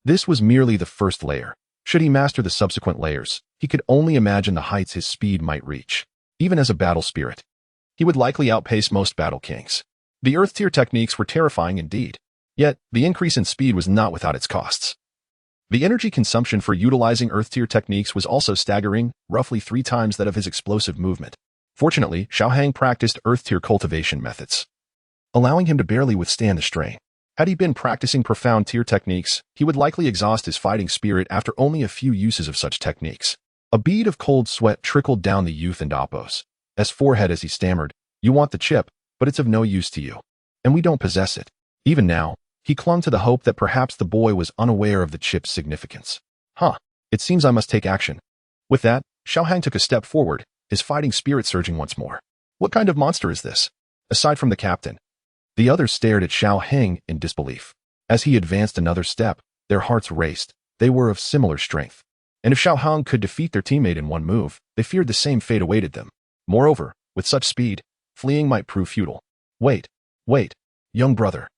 this was merely the first layer. Should he master the subsequent layers, he could only imagine the heights his speed might reach. Even as a battle spirit, he would likely outpace most battle kings. The Earth-tier techniques were terrifying indeed. Yet, the increase in speed was not without its costs. The energy consumption for utilizing Earth-tier techniques was also staggering, roughly 3 times that of his explosive movement. Fortunately, Xiao Hang practiced Earth-tier cultivation methods, allowing him to barely withstand the strain. Had he been practicing profound tier techniques, he would likely exhaust his fighting spirit after only a few uses of such techniques. A bead of cold sweat trickled down the youth and Apos' forehead as he stammered, "You want the chip, but it's of no use to you. And we don't possess it." Even now, he clung to the hope that perhaps the boy was unaware of the chip's significance. It seems I must take action. With that, Xiao Hang took a step forward, his fighting spirit surging once more. What kind of monster is this? Aside from the captain, the others stared at Xiao Hang in disbelief. As he advanced another step, their hearts raced. They were of similar strength. And if Xiao Hang could defeat their teammate in one move, they feared the same fate awaited them. Moreover, with such speed, fleeing might prove futile. Wait, young brother.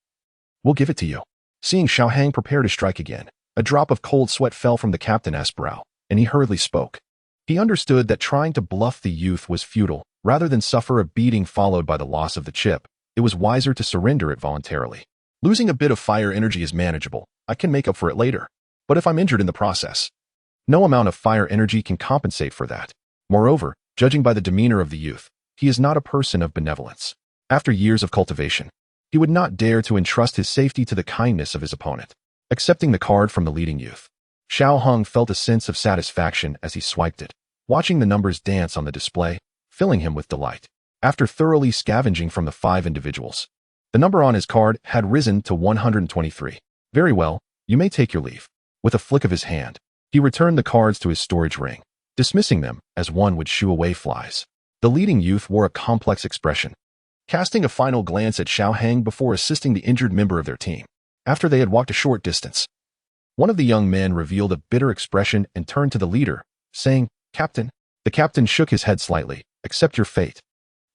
We'll give it to you." Seeing Xiao Hang prepare to strike again, a drop of cold sweat fell from the captain's brow, and he hurriedly spoke. He understood that trying to bluff the youth was futile. Rather than suffer a beating followed by the loss of the chip, it was wiser to surrender it voluntarily. Losing a bit of fire energy is manageable. I can make up for it later. But if I'm injured in the process, no amount of fire energy can compensate for that. Moreover, judging by the demeanor of the youth, he is not a person of benevolence. After years of cultivation, he would not dare to entrust his safety to the kindness of his opponent. Accepting the card from the leading youth, Xiao Hang felt a sense of satisfaction as he swiped it, watching the numbers dance on the display, filling him with delight. After thoroughly scavenging from the 5 individuals, the number on his card had risen to 123. Very well, you may take your leave. With a flick of his hand, he returned the cards to his storage ring, dismissing them as one would shoo away flies. The leading youth wore a complex expression, casting a final glance at Xiao Hang before assisting the injured member of their team. After they had walked a short distance, one of the young men revealed a bitter expression and turned to the leader, saying, "Captain." The captain shook his head slightly. "Accept your fate.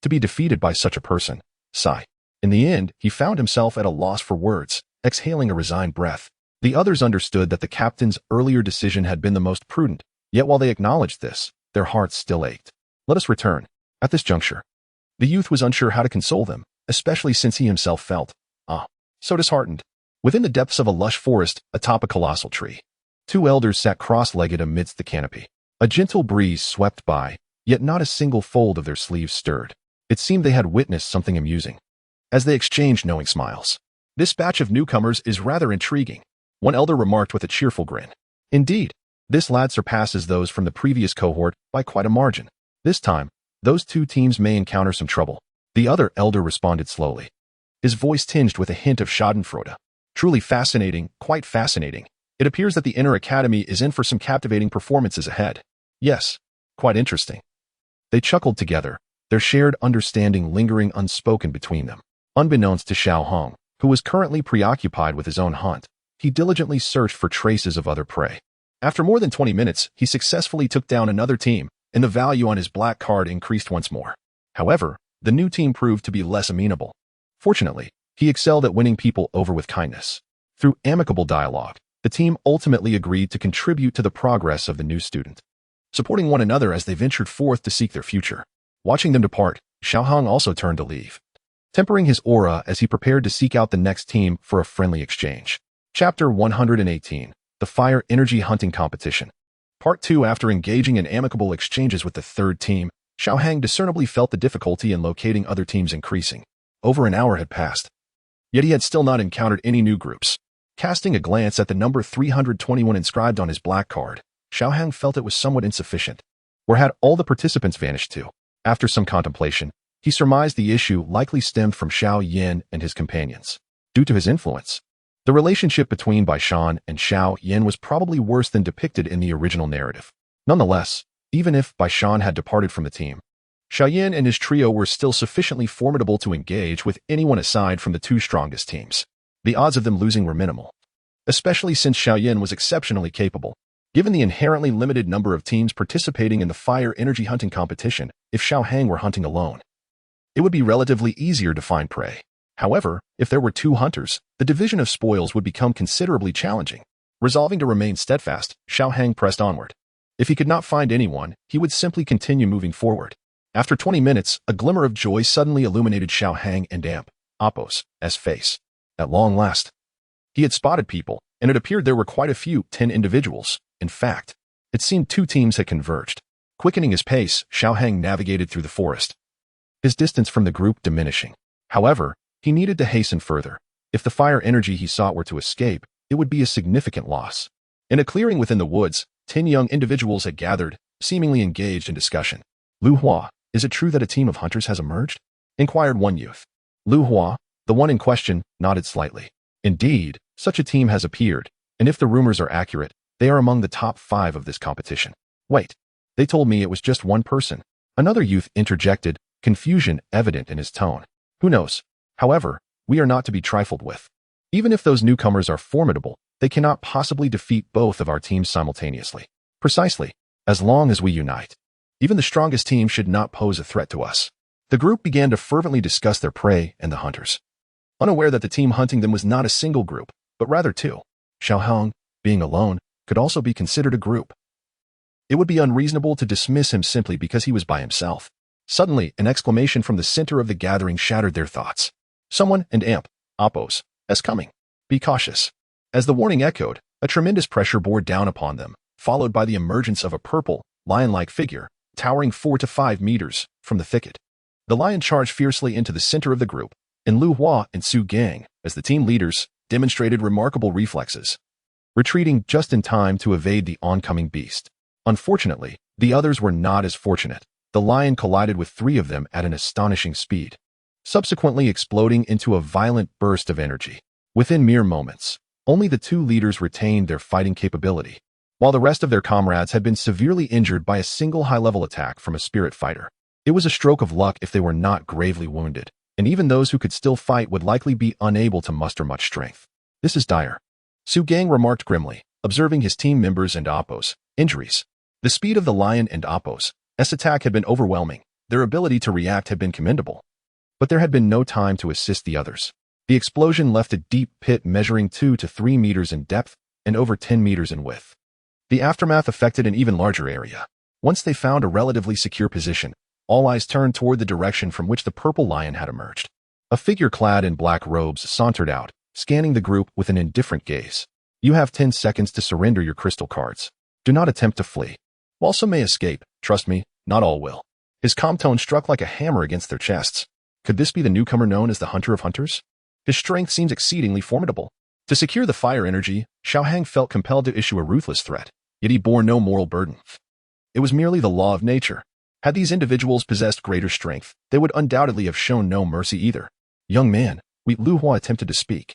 To be defeated by such a person." Sigh. In the end, he found himself at a loss for words, exhaling a resigned breath. The others understood that the captain's earlier decision had been the most prudent, yet while they acknowledged this, their hearts still ached. "Let us return." At this juncture, the youth was unsure how to console them, especially since he himself felt, so disheartened. Within the depths of a lush forest, atop a colossal tree, 2 elders sat cross-legged amidst the canopy. A gentle breeze swept by, yet not a single fold of their sleeves stirred. It seemed they had witnessed something amusing, as they exchanged knowing smiles. "This batch of newcomers is rather intriguing," one elder remarked with a cheerful grin. "Indeed, this lad surpasses those from the previous cohort by quite a margin. This time, Those two teams may encounter some trouble. The other elder responded slowly, his voice tinged with a hint of schadenfreude. Truly fascinating, quite fascinating. It appears that the Inner Academy is in for some captivating performances ahead. Yes, quite interesting. They chuckled together, their shared understanding lingering unspoken between them. Unbeknownst to Xiao Hong, who was currently preoccupied with his own hunt, he diligently searched for traces of other prey. After more than 20 minutes, he successfully took down another team, and the value on his black card increased once more. However, the new team proved to be less amenable. Fortunately, he excelled at winning people over with kindness. Through amicable dialogue, the team ultimately agreed to contribute to the progress of the new student, supporting one another as they ventured forth to seek their future. Watching them depart, Xiao Hong also turned to leave, tempering his aura as he prepared to seek out the next team for a friendly exchange. Chapter 118, The Fire Energy Hunting Competition. Part 2. After engaging in amicable exchanges with the third team, Xiao Hang discernibly felt the difficulty in locating other teams increasing. Over an hour had passed, yet he had still not encountered any new groups. Casting a glance at the number 321 inscribed on his black card, Xiao Hang felt it was somewhat insufficient. Where had all the participants vanished to? After some contemplation, he surmised the issue likely stemmed from Xiao Yin and his companions. Due to his influence, the relationship between Bai Shan and Xiao Yin was probably worse than depicted in the original narrative. Nonetheless, even if Bai Shan had departed from the team, Xiao Yin and his trio were still sufficiently formidable to engage with anyone aside from the two strongest teams. The odds of them losing were minimal, especially since Xiao Yin was exceptionally capable. Given the inherently limited number of teams participating in the fire energy hunting competition, if Xiao Hang were hunting alone, it would be relatively easier to find prey. However, if there were two hunters, the division of spoils would become considerably challenging. Resolving to remain steadfast, Xiao Hang pressed onward. If he could not find anyone, he would simply continue moving forward. After 20 minutes, a glimmer of joy suddenly illuminated Xiao Hang and Appo's face. At long last, he had spotted people, and it appeared there were quite a few, 10 individuals. In fact, it seemed two teams had converged. Quickening his pace, Xiao Hang navigated through the forest, his distance from the group diminishing. However, he needed to hasten further. If the fire energy he sought were to escape, it would be a significant loss. In a clearing within the woods, 10 young individuals had gathered, seemingly engaged in discussion. Lu Hua, is it true that a team of hunters has emerged? Inquired one youth. Lu Hua, the one in question, nodded slightly. Indeed, such a team has appeared, and if the rumors are accurate, they are among the top 5 of this competition. Wait, they told me it was just one person. Another youth interjected, confusion evident in his tone. Who knows? However, we are not to be trifled with. Even if those newcomers are formidable, they cannot possibly defeat both of our teams simultaneously. Precisely, as long as we unite. Even the strongest team should not pose a threat to us. The group began to fervently discuss their prey and the hunters, unaware that the team hunting them was not a single group, but rather two. Xiao Hang, being alone, could also be considered a group. It would be unreasonable to dismiss him simply because he was by himself. Suddenly, an exclamation from the center of the gathering shattered their thoughts. Someone and Appo's coming. Be cautious. As the warning echoed, a tremendous pressure bore down upon them, followed by the emergence of a purple, lion-like figure, towering 4 to 5 meters from the thicket. The lion charged fiercely into the center of the group, and Lu Hua and Su Gang, as the team leaders, demonstrated remarkable reflexes, retreating just in time to evade the oncoming beast. Unfortunately, the others were not as fortunate. The lion collided with 3 of them at an astonishing speed, subsequently exploding into a violent burst of energy. Within mere moments, only the 2 leaders retained their fighting capability, while the rest of their comrades had been severely injured by a single high-level attack from a spirit fighter. It was a stroke of luck if they were not gravely wounded, and even those who could still fight would likely be unable to muster much strength. This is dire, Su Gang remarked grimly, observing his team members and Appo's injuries. The speed of the lion and Appo's attack had been overwhelming. Their ability to react had been commendable, but there had been no time to assist the others. The explosion left a deep pit measuring 2 to 3 meters in depth and over 10 meters in width. The aftermath affected an even larger area. Once they found a relatively secure position, all eyes turned toward the direction from which the purple lion had emerged. A figure clad in black robes sauntered out, scanning the group with an indifferent gaze. You have 10 seconds to surrender your crystal cards. Do not attempt to flee. While some may escape, trust me, not all will. His calm tone struck like a hammer against their chests. Could this be the newcomer known as the Hunter of Hunters? His strength seems exceedingly formidable. To secure the fire energy, Xiao Hang felt compelled to issue a ruthless threat, yet he bore no moral burden. It was merely the law of nature. Had these individuals possessed greater strength, they would undoubtedly have shown no mercy either. Young man, Lu Hua attempted to speak,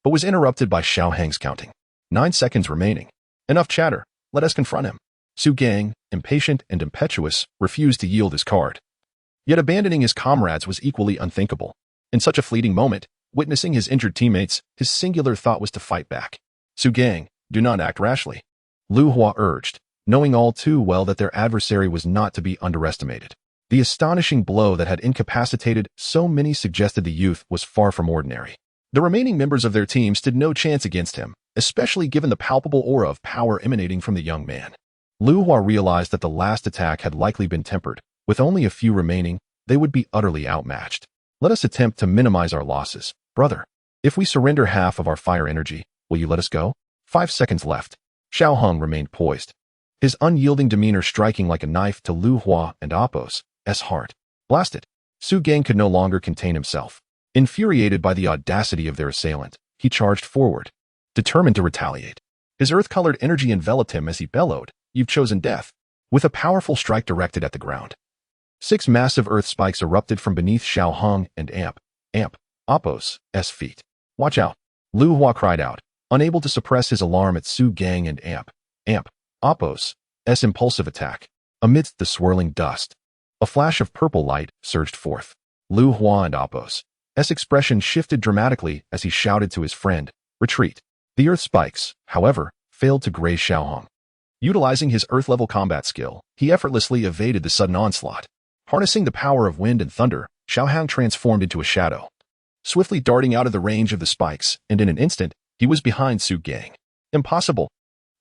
but was interrupted by Xiao Hang's counting. 9 seconds remaining. Enough chatter, let us confront him. Su Gang, impatient and impetuous, refused to yield his card. Yet abandoning his comrades was equally unthinkable. In such a fleeting moment, witnessing his injured teammates, his singular thought was to fight back. Su Gang, do not act rashly, Lu Hua urged, knowing all too well that their adversary was not to be underestimated. The astonishing blow that had incapacitated so many suggested the youth was far from ordinary. The remaining members of their team stood no chance against him, especially given the palpable aura of power emanating from the young man. Lu Hua realized that the last attack had likely been tempered. With only a few remaining, they would be utterly outmatched. Let us attempt to minimize our losses, brother. If we surrender half of our fire energy, will you let us go? 5 seconds left. Xiao Hong remained poised, his unyielding demeanor striking like a knife to Lu Hua and Appo's heart. Blasted. Su Gang could no longer contain himself. Infuriated by the audacity of their assailant, he charged forward, determined to retaliate. His earth-colored energy enveloped him as he bellowed, "You've chosen death," with a powerful strike directed at the ground. 6 massive earth spikes erupted from beneath Xiao Hong and Appo's feet. "Watch out," Lu Hua cried out, unable to suppress his alarm at Su Gang and Appo's impulsive attack. Amidst the swirling dust, a flash of purple light surged forth. Lu Hua and Appo's expression shifted dramatically as he shouted to his friend, "Retreat." The earth spikes, however, failed to graze Xiao Hong. Utilizing his earth-level combat skill, he effortlessly evaded the sudden onslaught. Harnessing the power of wind and thunder, Xiao Hong transformed into a shadow, swiftly darting out of the range of the spikes, and in an instant, he was behind Su Gang. Impossible.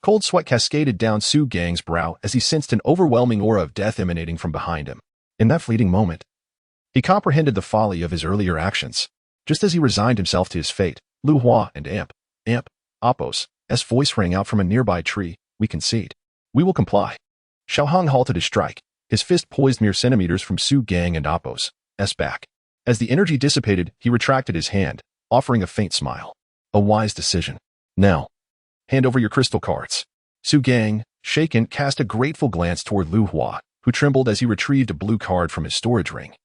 Cold sweat cascaded down Su Gang's brow as he sensed an overwhelming aura of death emanating from behind him. In that fleeting moment, he comprehended the folly of his earlier actions. Just as he resigned himself to his fate, Lu Hua and Appo's voice rang out from a nearby tree, "We concede. We will comply." Xiao Hong halted his strike, his fist poised mere centimeters from Su Gang and Appo's back. As the energy dissipated, he retracted his hand, offering a faint smile. A wise decision. "Now, hand over your crystal cards." Su Gang, shaken, cast a grateful glance toward Lu Hua, who trembled as he retrieved a blue card from his storage ring,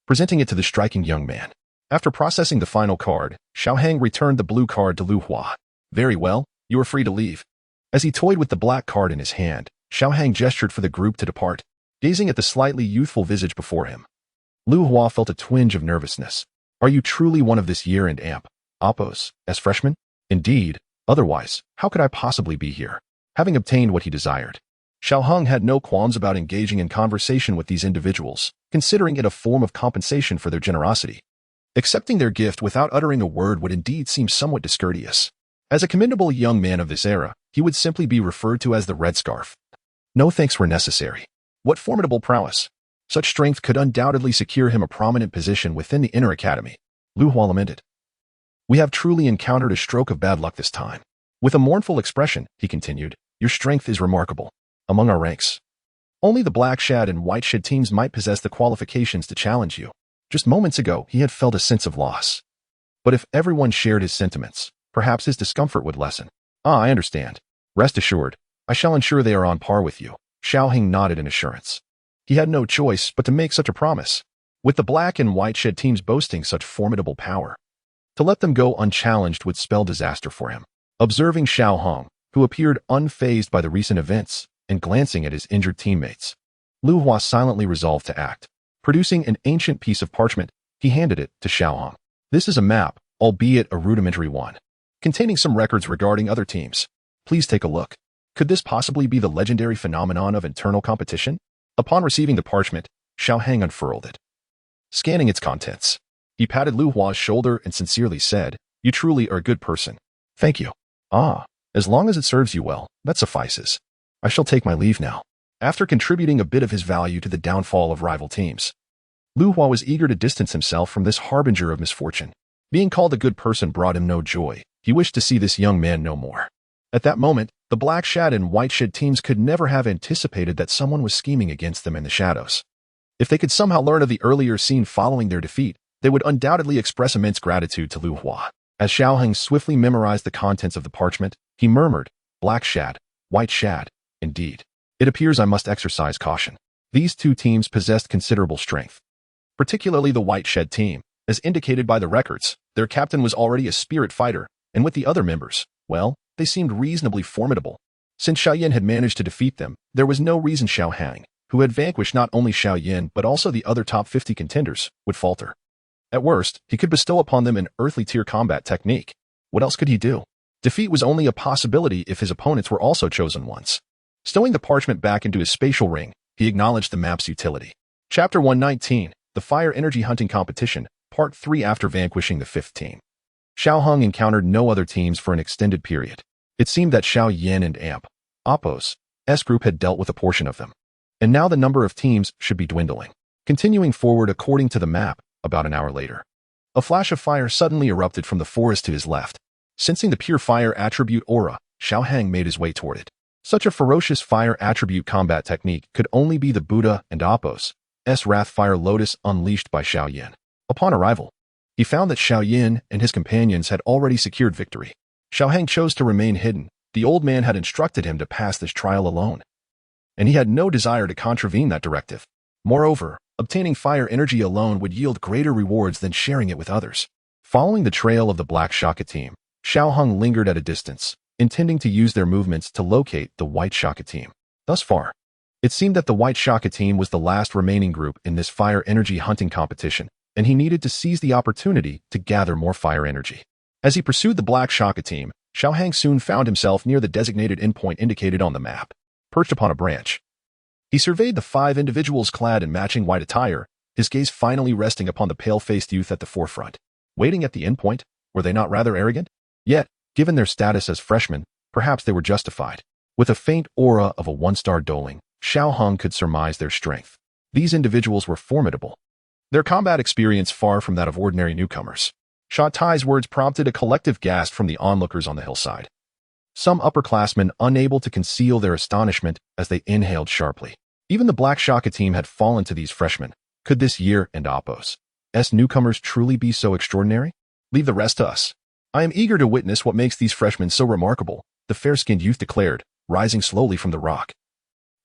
presenting it to the striking young man. After processing the final card, Xiao Hang returned the blue card to Lu Hua. "Very well, you are free to leave." As he toyed with the black card in his hand, Xiao Hang gestured for the group to depart, gazing at the slightly youthful visage before him. Lu Hua felt a twinge of nervousness. "Are you truly one of this year and Appo's freshman?" "Indeed. Otherwise, how could I possibly be here?" Having obtained what he desired, Xiao Hong had no qualms about engaging in conversation with these individuals, considering it a form of compensation for their generosity. Accepting their gift without uttering a word would indeed seem somewhat discourteous. As a commendable young man of this era, he would simply be referred to as the Red Scarf. No thanks were necessary. What formidable prowess! Such strength could undoubtedly secure him a prominent position within the inner academy. Lu Hua lamented. "We have truly encountered a stroke of bad luck this time." With a mournful expression, he continued, "Your strength is remarkable. Among our ranks, only the Black Shad and White Shad teams might possess the qualifications to challenge you." Just moments ago, he had felt a sense of loss. But if everyone shared his sentiments, perhaps his discomfort would lessen. "I understand. Rest assured, I shall ensure they are on par with you." Xiao Hing nodded in assurance. He had no choice but to make such a promise. With the Black and White Shed teams boasting such formidable power, to let them go unchallenged would spell disaster for him. Observing Xiao Hong, who appeared unfazed by the recent events, and glancing at his injured teammates, Lu Hua silently resolved to act. Producing an ancient piece of parchment, he handed it to Xiao Hong. "This is a map, albeit a rudimentary one, containing some records regarding other teams. Please take a look. Could this possibly be the legendary phenomenon of internal competition?" Upon receiving the parchment, Xiao Hang unfurled it. Scanning its contents, he patted Lu Hua's shoulder and sincerely said, "You truly are a good person." "Thank you." "Ah, as long as it serves you well, that suffices. I shall take my leave now." After contributing a bit of his value to the downfall of rival teams, Lu Hua was eager to distance himself from this harbinger of misfortune. Being called a good person brought him no joy. He wished to see this young man no more. At that moment, the Black Shad and White Shad teams could never have anticipated that someone was scheming against them in the shadows. If they could somehow learn of the earlier scene following their defeat, they would undoubtedly express immense gratitude to Lu Hua. As Xiao Heng swiftly memorized the contents of the parchment, he murmured, "Black Shad, White Shad, indeed. It appears I must exercise caution." These two teams possessed considerable strength, particularly the White Shed team. As indicated by the records, their captain was already a spirit fighter, and with the other members, well, they seemed reasonably formidable. Since Xiao Yin had managed to defeat them, there was no reason Xiao Hang, who had vanquished not only Xiao Yin but also the other top 50 contenders, would falter. At worst, he could bestow upon them an earthly tier combat technique. What else could he do? Defeat was only a possibility if his opponents were also chosen ones. Stowing the parchment back into his spatial ring, he acknowledged the map's utility. Chapter 119, The Fire Energy Hunting Competition, Part 3. After vanquishing the fifth team, Xiao Hong encountered no other teams for an extended period. It seemed that Xiao Yin and Oppo's S group had dealt with a portion of them, and now the number of teams should be dwindling. Continuing forward according to the map, about an hour later, a flash of fire suddenly erupted from the forest to his left. Sensing the pure fire attribute aura, Xiao Hang made his way toward it. Such a ferocious fire attribute combat technique could only be the Buddha and Oppo's S Wrath Fire Lotus unleashed by Xiao Yin. Upon arrival, he found that Xiao Yin and his companions had already secured victory. Xiao Hang chose to remain hidden. The old man had instructed him to pass this trial alone, and he had no desire to contravene that directive. Moreover, obtaining fire energy alone would yield greater rewards than sharing it with others. Following the trail of the Black Shaka team, Xiao Hong lingered at a distance, intending to use their movements to locate the White Shaka team. Thus far, it seemed that the White Shaka team was the last remaining group in this fire energy hunting competition, and he needed to seize the opportunity to gather more fire energy. As he pursued the Black Shaka team, Xiao Hang soon found himself near the designated endpoint indicated on the map. Perched upon a branch, he surveyed the 5 individuals clad in matching white attire, his gaze finally resting upon the pale-faced youth at the forefront. Waiting at the endpoint, were they not rather arrogant? Yet, given their status as freshmen, perhaps they were justified. With a faint aura of a 1-star doling, Xiao Hong could surmise their strength. These individuals were formidable, their combat experience far from that of ordinary newcomers. Sha Tai's words prompted a collective gasp from the onlookers on the hillside. Some upperclassmen unable to conceal their astonishment as they inhaled sharply. Even the Black Shaka team had fallen to these freshmen. Could this year and Oppo's S newcomers truly be so extraordinary? Leave the rest to us. I am eager to witness what makes these freshmen so remarkable, the fair-skinned youth declared, rising slowly from the rock,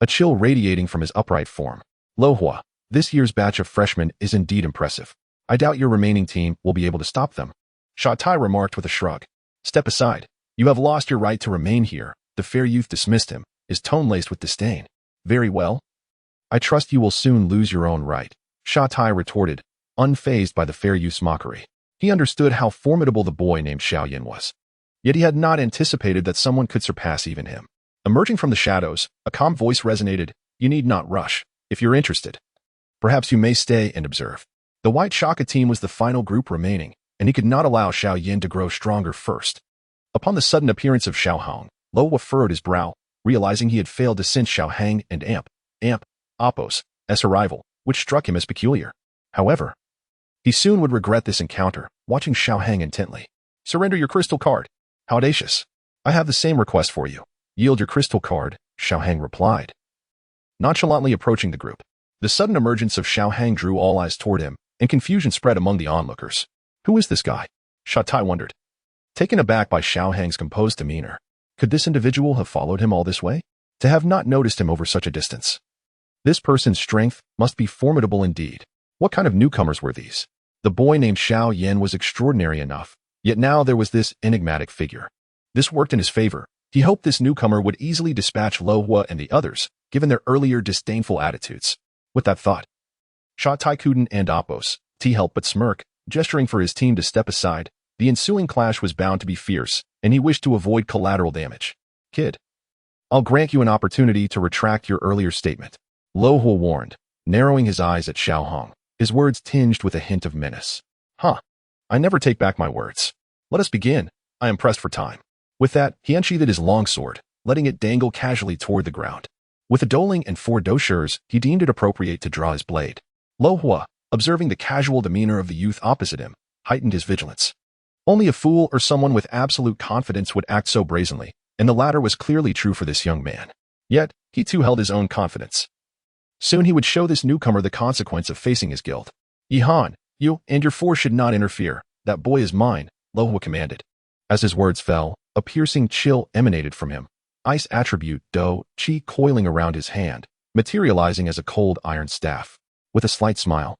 a chill radiating from his upright form. Lo Hua, this year's batch of freshmen is indeed impressive. I doubt your remaining team will be able to stop them. Sha Tai remarked with a shrug. Step aside. You have lost your right to remain here. The fair youth dismissed him, his tone laced with disdain. Very well. I trust you will soon lose your own right, Sha Tai retorted, unfazed by the fair youth's mockery. He understood how formidable the boy named Xiao Yin was. Yet he had not anticipated that someone could surpass even him. Emerging from the shadows, a calm voice resonated. You need not rush. If you're interested, perhaps you may stay and observe. The White Shaka team was the final group remaining, and he could not allow Xiao Yin to grow stronger first. Upon the sudden appearance of Xiao Hong, Lo Hua furrowed his brow, realizing he had failed to sense Xiao Hang and Oppo's S arrival, which struck him as peculiar. However, he soon would regret this encounter, watching Xiao Hang intently. Surrender your crystal card. How audacious. I have the same request for you. Yield your crystal card, Xiao Hang replied, nonchalantly approaching the group. The sudden emergence of Xiao Hang drew all eyes toward him, and confusion spread among the onlookers. Who is this guy? Sha Tai wondered, taken aback by Xiao Hang's composed demeanor. Could this individual have followed him all this way? To have not noticed him over such a distance. This person's strength must be formidable indeed. What kind of newcomers were these? The boy named Xiao Yin was extraordinary enough, yet now there was this enigmatic figure. This worked in his favor. He hoped this newcomer would easily dispatch Lo Hua and the others, given their earlier disdainful attitudes. With that thought, Sha Tai Kuden and Oppo's T helped but smirk, gesturing for his team to step aside. The ensuing clash was bound to be fierce, and he wished to avoid collateral damage. Kid, I'll grant you an opportunity to retract your earlier statement, Lo Hua warned, narrowing his eyes at Xiao Hong, his words tinged with a hint of menace. I never take back my words. Let us begin. I am pressed for time. With that, he unsheathed his longsword, letting it dangle casually toward the ground. With a doling and 4 douchers, he deemed it appropriate to draw his blade. Lo Hua, observing the casual demeanor of the youth opposite him, heightened his vigilance. Only a fool or someone with absolute confidence would act so brazenly, and the latter was clearly true for this young man. Yet, he too held his own confidence. Soon he would show this newcomer the consequence of facing his guild. Yihan, you and your 4 should not interfere. That boy is mine, Lo Hua commanded. As his words fell, a piercing chill emanated from him, ice attribute Dou Qi coiling around his hand, materializing as a cold iron staff. With a slight smile,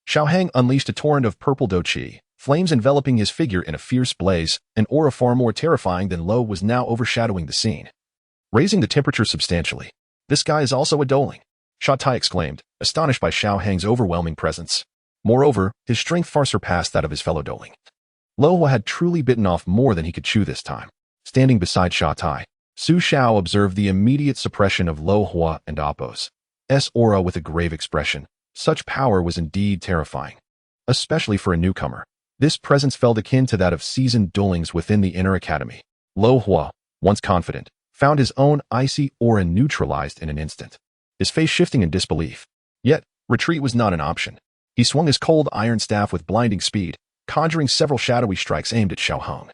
Xiao Hang unleashed a torrent of purple Dou Qi, flames enveloping his figure in a fierce blaze, an aura far more terrifying than Lo was now overshadowing the scene, raising the temperature substantially. "This guy is also a douling," Sha Tai exclaimed, astonished by Xiao Hang's overwhelming presence. Moreover, his strength far surpassed that of his fellow douling. Lo Hua had truly bitten off more than he could chew this time. Standing beside Sha Tai, Su Xiao observed the immediate suppression of Lo Hua and Appo's aura with a grave expression. Such power was indeed terrifying, especially for a newcomer. This presence felt akin to that of seasoned duelings within the inner academy. Lo Hua, once confident, found his own icy aura neutralized in an instant, his face shifting in disbelief. Yet, retreat was not an option. He swung his cold iron staff with blinding speed, conjuring several shadowy strikes aimed at Xiao Hang.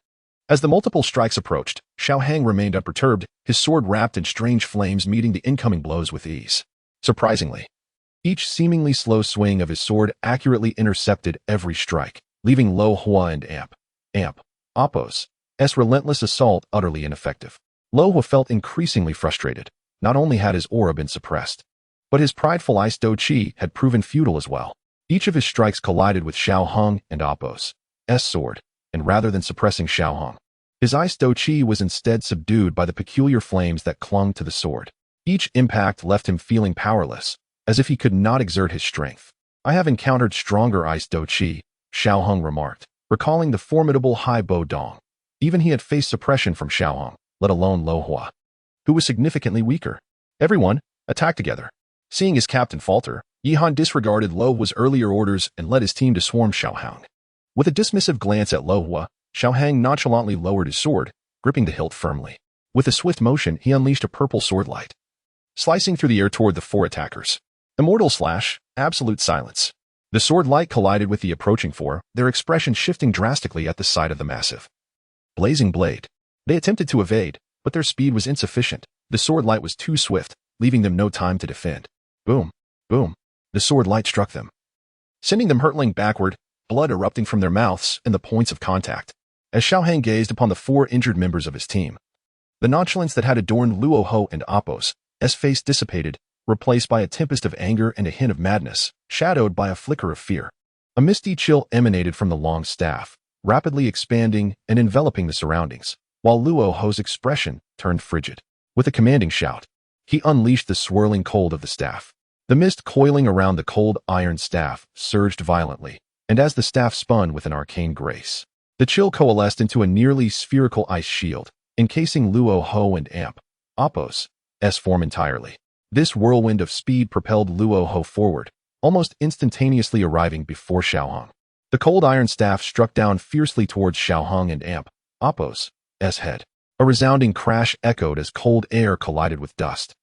As the multiple strikes approached, Xiao Hang remained unperturbed, his sword wrapped in strange flames meeting the incoming blows with ease. Surprisingly, each seemingly slow swing of his sword accurately intercepted every strike, leaving Lo Hua and Appo's relentless assault utterly ineffective. Lo Hua felt increasingly frustrated. Not only had his aura been suppressed, but his prideful ice Dou Qi had proven futile as well. Each of his strikes collided with Xiao Hang and Appo's sword, and rather than suppressing Xiao Hang, his ice Dou Qi was instead subdued by the peculiar flames that clung to the sword. Each impact left him feeling powerless, as if he could not exert his strength. "I have encountered stronger ice Dou Qi," Xiao Hang remarked, recalling the formidable Hai Bo Dong. Even he had faced suppression from Xiao Hang, let alone Lo Hua, who was significantly weaker. "Everyone, attack together." Seeing his captain falter, Yi Han disregarded Lo Hua's earlier orders and led his team to swarm Xiao Hang. With a dismissive glance at Lo Hua, Xiao Hang nonchalantly lowered his sword, gripping the hilt firmly. With a swift motion, he unleashed a purple sword light, slicing through the air toward the four attackers. Immortal slash, absolute silence. The sword light collided with the approaching four, their expression shifting drastically at the sight of the massive blazing blade. They attempted to evade, but their speed was insufficient. The sword light was too swift, leaving them no time to defend. Boom, boom. The sword light struck them, sending them hurtling backward, blood erupting from their mouths and the points of contact. As Xiao Hang gazed upon the four injured members of his team, the nonchalance that had adorned Luo Ho and Appo's face dissipated, replaced by a tempest of anger and a hint of madness, shadowed by a flicker of fear. A misty chill emanated from the long staff, rapidly expanding and enveloping the surroundings, while Luo Ho's expression turned frigid. With a commanding shout, he unleashed the swirling cold of the staff. The mist coiling around the cold iron staff surged violently, and as the staff spun with an arcane grace, the chill coalesced into a nearly spherical ice shield, encasing Luo Ho and Appo's form entirely. This whirlwind of speed propelled Luo Ho forward, almost instantaneously arriving before Xiao Hang. The cold iron staff struck down fiercely towards Xiao Hang and Appo's head. A resounding crash echoed as cold air collided with dust,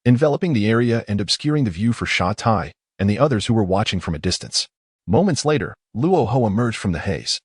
enveloping the area and obscuring the view for Sha Tai and the others who were watching from a distance. Moments later, Luo Ho emerged from the haze.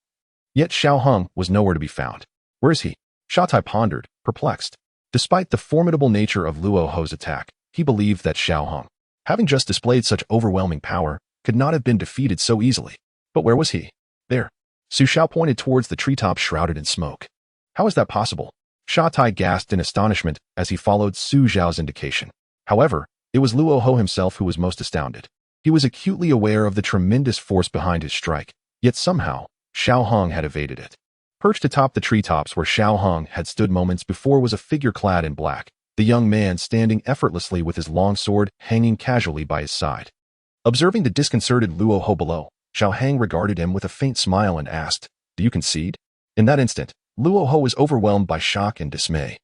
Yet Xiao Hang was nowhere to be found. "Where is he?" Sha Tai pondered, perplexed. Despite the formidable nature of Luo Ho's attack, he believed that Xiao Hang, having just displayed such overwhelming power, could not have been defeated so easily. But where was he? There. Su Xiao pointed towards the treetops shrouded in smoke. "How is that possible?" Sha Tai gasped in astonishment as he followed Su Xiao's indication. However, it was Luo Ho himself who was most astounded. He was acutely aware of the tremendous force behind his strike, yet somehow, Xiao Hang had evaded it. Perched atop the treetops where Xiao Hang had stood moments before was a figure clad in black, the young man standing effortlessly with his long sword hanging casually by his side. Observing the disconcerted Luo Ho below, Xiao Hang regarded him with a faint smile and asked, "Do you concede?" In that instant, Luo Ho was overwhelmed by shock and dismay.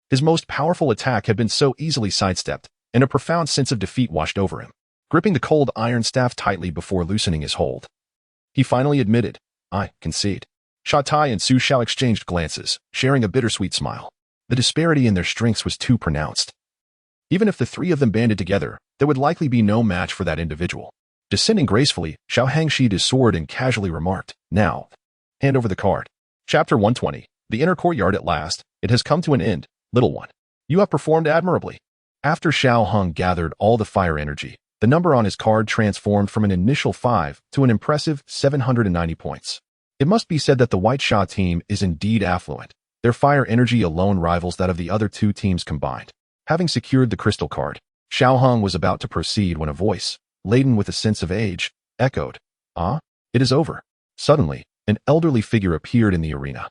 His most powerful attack had been so easily sidestepped, and a profound sense of defeat washed over him. Gripping the cold iron staff tightly before loosening his hold, he finally admitted, "I concede." Sha Tai and Su Xiao exchanged glances, sharing a bittersweet smile. The disparity in their strengths was too pronounced. Even if the three of them banded together, there would likely be no match for that individual. Descending gracefully, Xiao Hang sheathed his sword and casually remarked, "Now, hand over the card." Chapter 120. The inner courtyard at last. It has come to an end, little one. You have performed admirably. After Xiao Hang gathered all the fire energy, the number on his card transformed from an initial 5 to an impressive 790 points. It must be said that the White Sha team is indeed affluent. Their fire energy alone rivals that of the other two teams combined. Having secured the crystal card, Xiao Hong was about to proceed when a voice, laden with a sense of age, echoed, "Ah, it is over." Suddenly, an elderly figure appeared in the arena,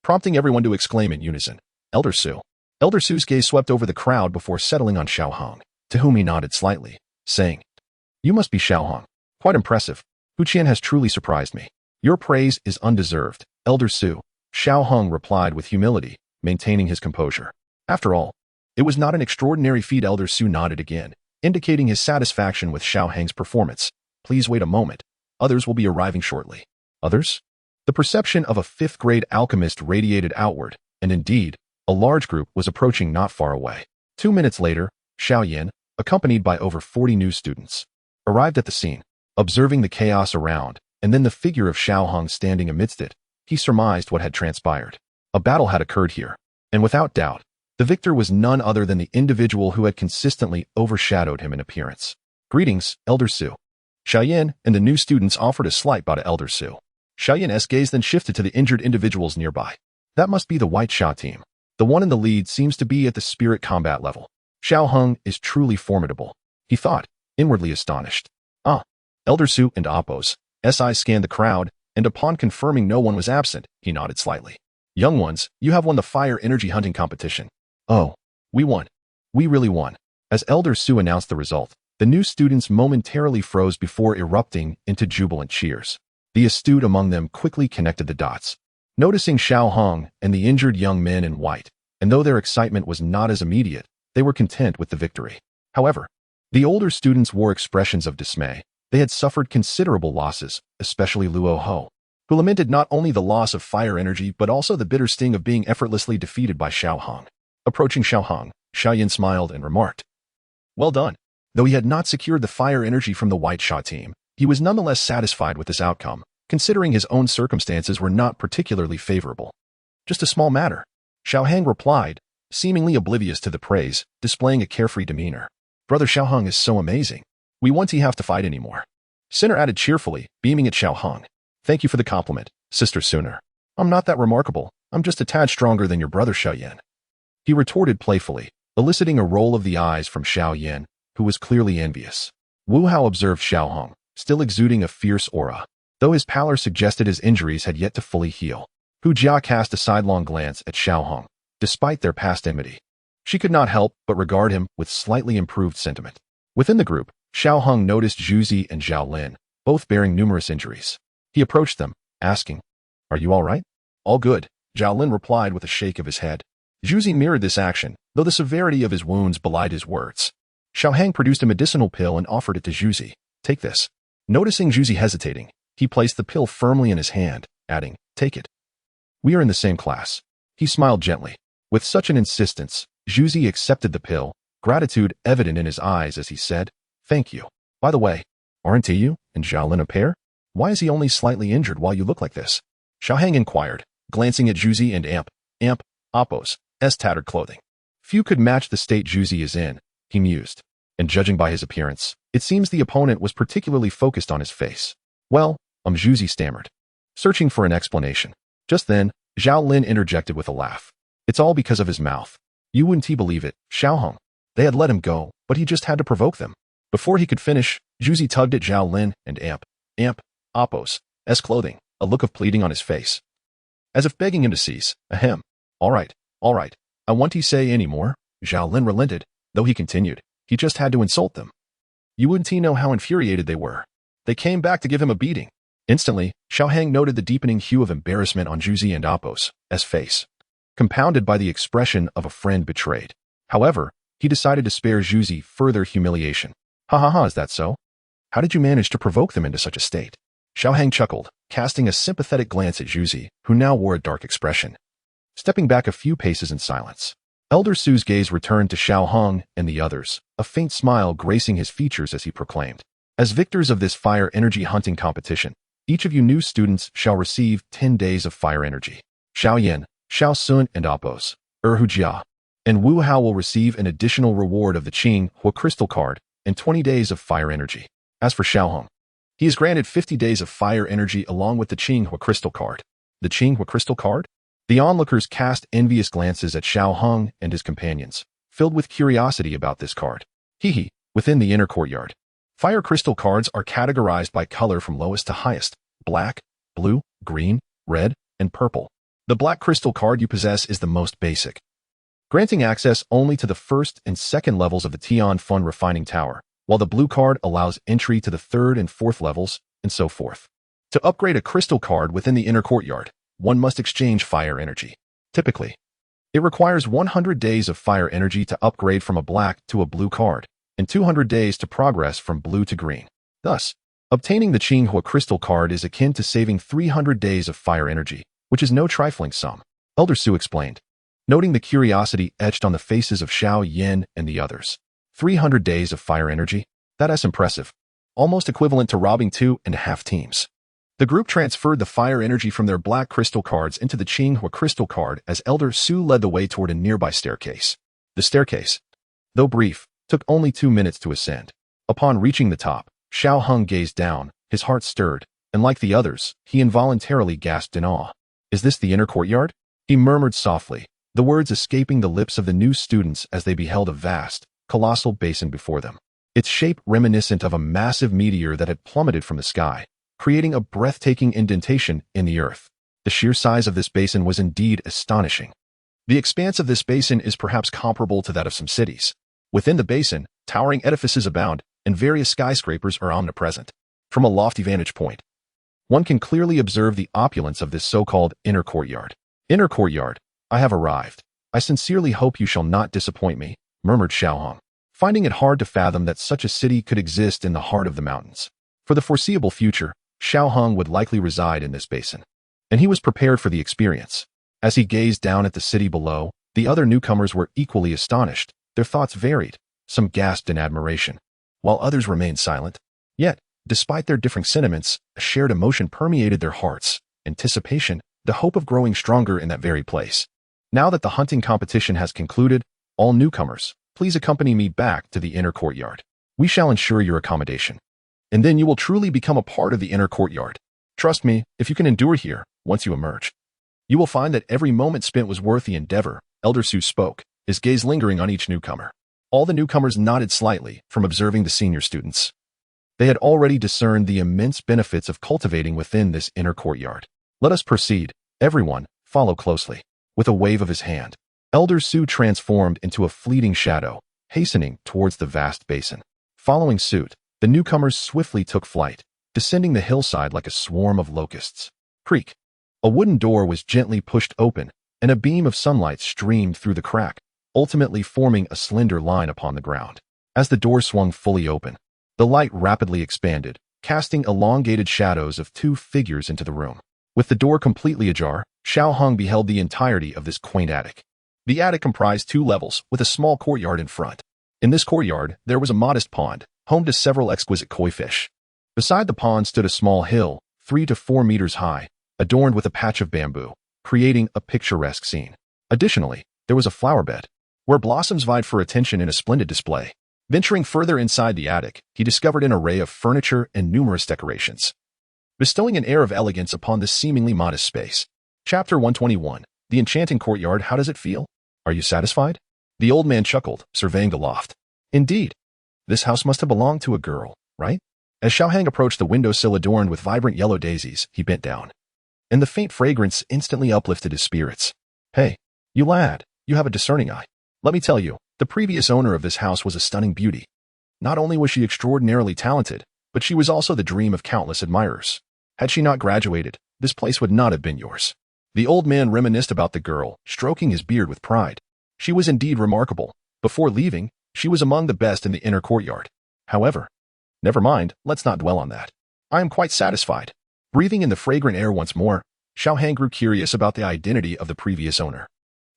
prompting everyone to exclaim in unison, "Elder Su." Elder Su's gaze swept over the crowd before settling on Xiao Hong, to whom he nodded slightly, saying, "You must be Xiao Hong. Quite impressive. Hu Qian has truly surprised me. Your praise is undeserved, Elder Su." Xiao Hong replied with humility, maintaining his composure. After all, it was not an extraordinary feat. Elder Su nodded again, indicating his satisfaction with Xiao Hong's performance. "Please wait a moment. Others will be arriving shortly." Others? The perception of a fifth-grade alchemist radiated outward, and indeed, a large group was approaching not far away. 2 minutes later, Xiao Yan, accompanied by over 40 new students, arrived at the scene. Observing the chaos around, and then the figure of Xiao Hong standing amidst it, he surmised what had transpired. A battle had occurred here, and without doubt, the victor was none other than the individual who had consistently overshadowed him in appearance. "Greetings, Elder Su." Xiao Yan and the new students offered a slight bow to Elder Su. Xiao Yan's gaze then shifted to the injured individuals nearby. That must be the White Sha team. The one in the lead seems to be at the spirit combat level. Xiao Hong is truly formidable, he thought, inwardly astonished. "Ah." Elder Su and Appo's eyes scanned the crowd, and upon confirming no one was absent, he nodded slightly. "Young ones, you have won the fire energy hunting competition." "Oh, we won. We really won." As Elder Su announced the result, the new students momentarily froze before erupting into jubilant cheers. The astute among them quickly connected the dots, noticing Xiao Hong and the injured young men in white, and though their excitement was not as immediate, they were content with the victory. However, the older students wore expressions of dismay. They had suffered considerable losses, especially Luo Ho, who lamented not only the loss of fire energy but also the bitter sting of being effortlessly defeated by Xiao Hong. Approaching Xiao Hong, Xiao Yan smiled and remarked, "Well done." Though he had not secured the fire energy from the White Sha team, he was nonetheless satisfied with this outcome, considering his own circumstances were not particularly favorable. "Just a small matter," Xiao Hang replied, seemingly oblivious to the praise, displaying a carefree demeanor. "Brother Xiao Hong is so amazing. We won't have to fight anymore." Sinner added cheerfully, beaming at Xiao Hong. "Thank you for the compliment, Sister Sooner. I'm not that remarkable. I'm just a tad stronger than your brother Xiao Yan." He retorted playfully, eliciting a roll of the eyes from Xiao Yan, who was clearly envious. Wu Hao observed Xiao Hong, still exuding a fierce aura, though his pallor suggested his injuries had yet to fully heal. Hu Jia cast a sidelong glance at Xiao Hong, despite their past enmity. She could not help but regard him with slightly improved sentiment. Within the group, Xiao Hong noticed Zhu Zi and Zhao Lin, both bearing numerous injuries. He approached them, asking, "Are you all right?" "All good," Zhao Lin replied with a shake of his head. Zhu Zi mirrored this action, though the severity of his wounds belied his words. Xiao Hang produced a medicinal pill and offered it to Zhu Zi. "Take this." Noticing Zhu Zi hesitating, he placed the pill firmly in his hand, adding, "Take it. We are in the same class." He smiled gently. With such an insistence, Zhu Zi accepted the pill, gratitude evident in his eyes as he said, "Thank you. By the way, aren't you and Zhao Lin a pair? Why is he only slightly injured while you look like this?" Xiao Hang inquired, glancing at Zhu Zi and Appo's tattered clothing. Few could match the state Zhu Zi is in, he mused, and judging by his appearance, it seems the opponent was particularly focused on his face. "Well, Zhu Zi stammered, searching for an explanation. Just then, Zhao Lin interjected with a laugh. "It's all because of his mouth. You wouldn't believe it, Xiao Hong. They had let him go, but he just had to provoke them." Before he could finish, Zhu Zi tugged at Zhao Lin and Appo's clothing, a look of pleading on his face, as if begging him to cease. "Ahem. All right. I won't say any more." Zhao Lin relented, though he continued, "He just had to insult them. You wouldn't know how infuriated they were. They came back to give him a beating." Instantly, Xiao Hang noted the deepening hue of embarrassment on Zhu Zi and Appo's face, compounded by the expression of a friend betrayed. However, he decided to spare Zhu Zi further humiliation. Ha, is that so? How did you manage to provoke them into such a state?" Xiao Hang chuckled, casting a sympathetic glance at Zhu Zi, who now wore a dark expression. Stepping back a few paces in silence, Elder Su's gaze returned to Xiao Hong and the others, a faint smile gracing his features as he proclaimed, "As victors of this fire energy hunting competition, each of you new students shall receive 10 days of fire energy. Xiao Yan, Xiao Sun and Appo's, Hu Jia, and Wu Hao will receive an additional reward of the Qing Hua crystal card and 20 days of fire energy. As for Xiao Hong, he is granted 50 days of fire energy along with the Qing Hua crystal card." "The Qing Hua crystal card?" The onlookers cast envious glances at Xiao Hong and his companions, filled with curiosity about this card. Hehe, within the inner courtyard. Fire crystal cards are categorized by color from lowest to highest: black, blue, green, red, and purple. The black crystal card you possess is the most basic, granting access only to the first and second levels of the Tian Fun Refining Tower, while the blue card allows entry to the third and fourth levels, and so forth. To upgrade a crystal card within the inner courtyard, one must exchange fire energy. Typically, it requires 100 days of fire energy to upgrade from a black to a blue card, and 200 days to progress from blue to green. Thus, obtaining the Qinghua crystal card is akin to saving 300 days of fire energy, which is no trifling sum, Elder Su explained, noting the curiosity etched on the faces of Xiao Yin and the others. 300 days of fire energy? That's impressive. Almost equivalent to robbing 2.5 teams. The group transferred the fire energy from their black crystal cards into the Qinghua crystal card as Elder Su led the way toward a nearby staircase. The staircase, though brief, took only 2 minutes to ascend. Upon reaching the top, Xiao Heng gazed down, his heart stirred, and like the others, he involuntarily gasped in awe. "Is this the inner courtyard?" he murmured softly, the words escaping the lips of the new students as they beheld a vast, colossal basin before them, its shape reminiscent of a massive meteor that had plummeted from the sky, creating a breathtaking indentation in the earth. The sheer size of this basin was indeed astonishing. The expanse of this basin is perhaps comparable to that of some cities. Within the basin, towering edifices abound, and various skyscrapers are omnipresent. From a lofty vantage point, one can clearly observe the opulence of this so-called inner courtyard. "Inner courtyard, I have arrived. I sincerely hope you shall not disappoint me," murmured Xiao Heng, finding it hard to fathom that such a city could exist in the heart of the mountains. For the foreseeable future, Xiao Heng would likely reside in this basin, and he was prepared for the experience. As he gazed down at the city below, the other newcomers were equally astonished. Their thoughts varied. Some gasped in admiration, while others remained silent. Yet, despite their differing sentiments, a shared emotion permeated their hearts: anticipation, the hope of growing stronger in that very place. Now that the hunting competition has concluded, all newcomers, please accompany me back to the inner courtyard. We shall ensure your accommodation, and then you will truly become a part of the inner courtyard. Trust me, if you can endure here, once you emerge, you will find that every moment spent was worth the endeavor. Elder Su spoke, his gaze lingering on each newcomer. All the newcomers nodded slightly from observing the senior students. They had already discerned the immense benefits of cultivating within this inner courtyard. "Let us proceed. Everyone, follow closely." With a wave of his hand, Elder Su transformed into a fleeting shadow, hastening towards the vast basin. Following suit, the newcomers swiftly took flight, descending the hillside like a swarm of locusts. Creak. A wooden door was gently pushed open, and a beam of sunlight streamed through the crack, ultimately forming a slender line upon the ground. As the door swung fully open, the light rapidly expanded, casting elongated shadows of 2 figures into the room. With the door completely ajar, Xiao Heng beheld the entirety of this quaint attic. The attic comprised 2 levels, with a small courtyard in front. In this courtyard, there was a modest pond, home to several exquisite koi fish. Beside the pond stood a small hill, 3 to 4 meters high, adorned with a patch of bamboo, creating a picturesque scene. Additionally, there was a flower bed, where blossoms vied for attention in a splendid display. Venturing further inside the attic, he discovered an array of furniture and numerous decorations, bestowing an air of elegance upon this seemingly modest space. Chapter 121. The Enchanting Courtyard. How does it feel? Are you satisfied? The old man chuckled, surveying the loft. Indeed. This house must have belonged to a girl, right? As Xiao Heng approached the windowsill adorned with vibrant yellow daisies, he bent down, and the faint fragrance instantly uplifted his spirits. "Hey, you lad, you have a discerning eye. Let me tell you, the previous owner of this house was a stunning beauty. Not only was she extraordinarily talented, but she was also the dream of countless admirers. Had she not graduated, this place would not have been yours." The old man reminisced about the girl, stroking his beard with pride. She was indeed remarkable. Before leaving, she was among the best in the inner courtyard. However, never mind, let's not dwell on that. I am quite satisfied. Breathing in the fragrant air once more, Xiao Heng grew curious about the identity of the previous owner.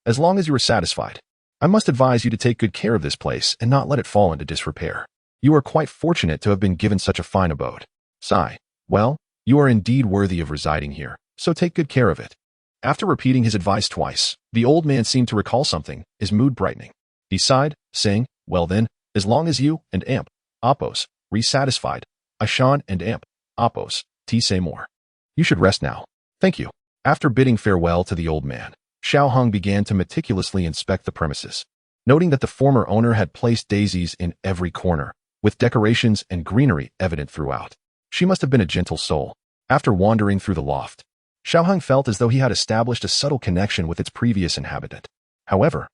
"As long as you are satisfied, I must advise you to take good care of this place and not let it fall into disrepair. You are quite fortunate to have been given such a fine abode." Sigh. "Well, you are indeed worthy of residing here, so take good care of it." After repeating his advice twice, the old man seemed to recall something, his mood brightening. He sighed, saying, "Well then, as long as you and Amp, Apos, re-satisfied, Ishan and Amp, Apos, T say more. You should rest now. Thank you." After bidding farewell to the old man, Xiao Heng began to meticulously inspect the premises. noting that the former owner had placed daisies in every corner, with decorations and greenery evident throughout. She must have been a gentle soul. After wandering through the loft, Xiaoheng felt as though he had established a subtle connection with its previous inhabitant. However,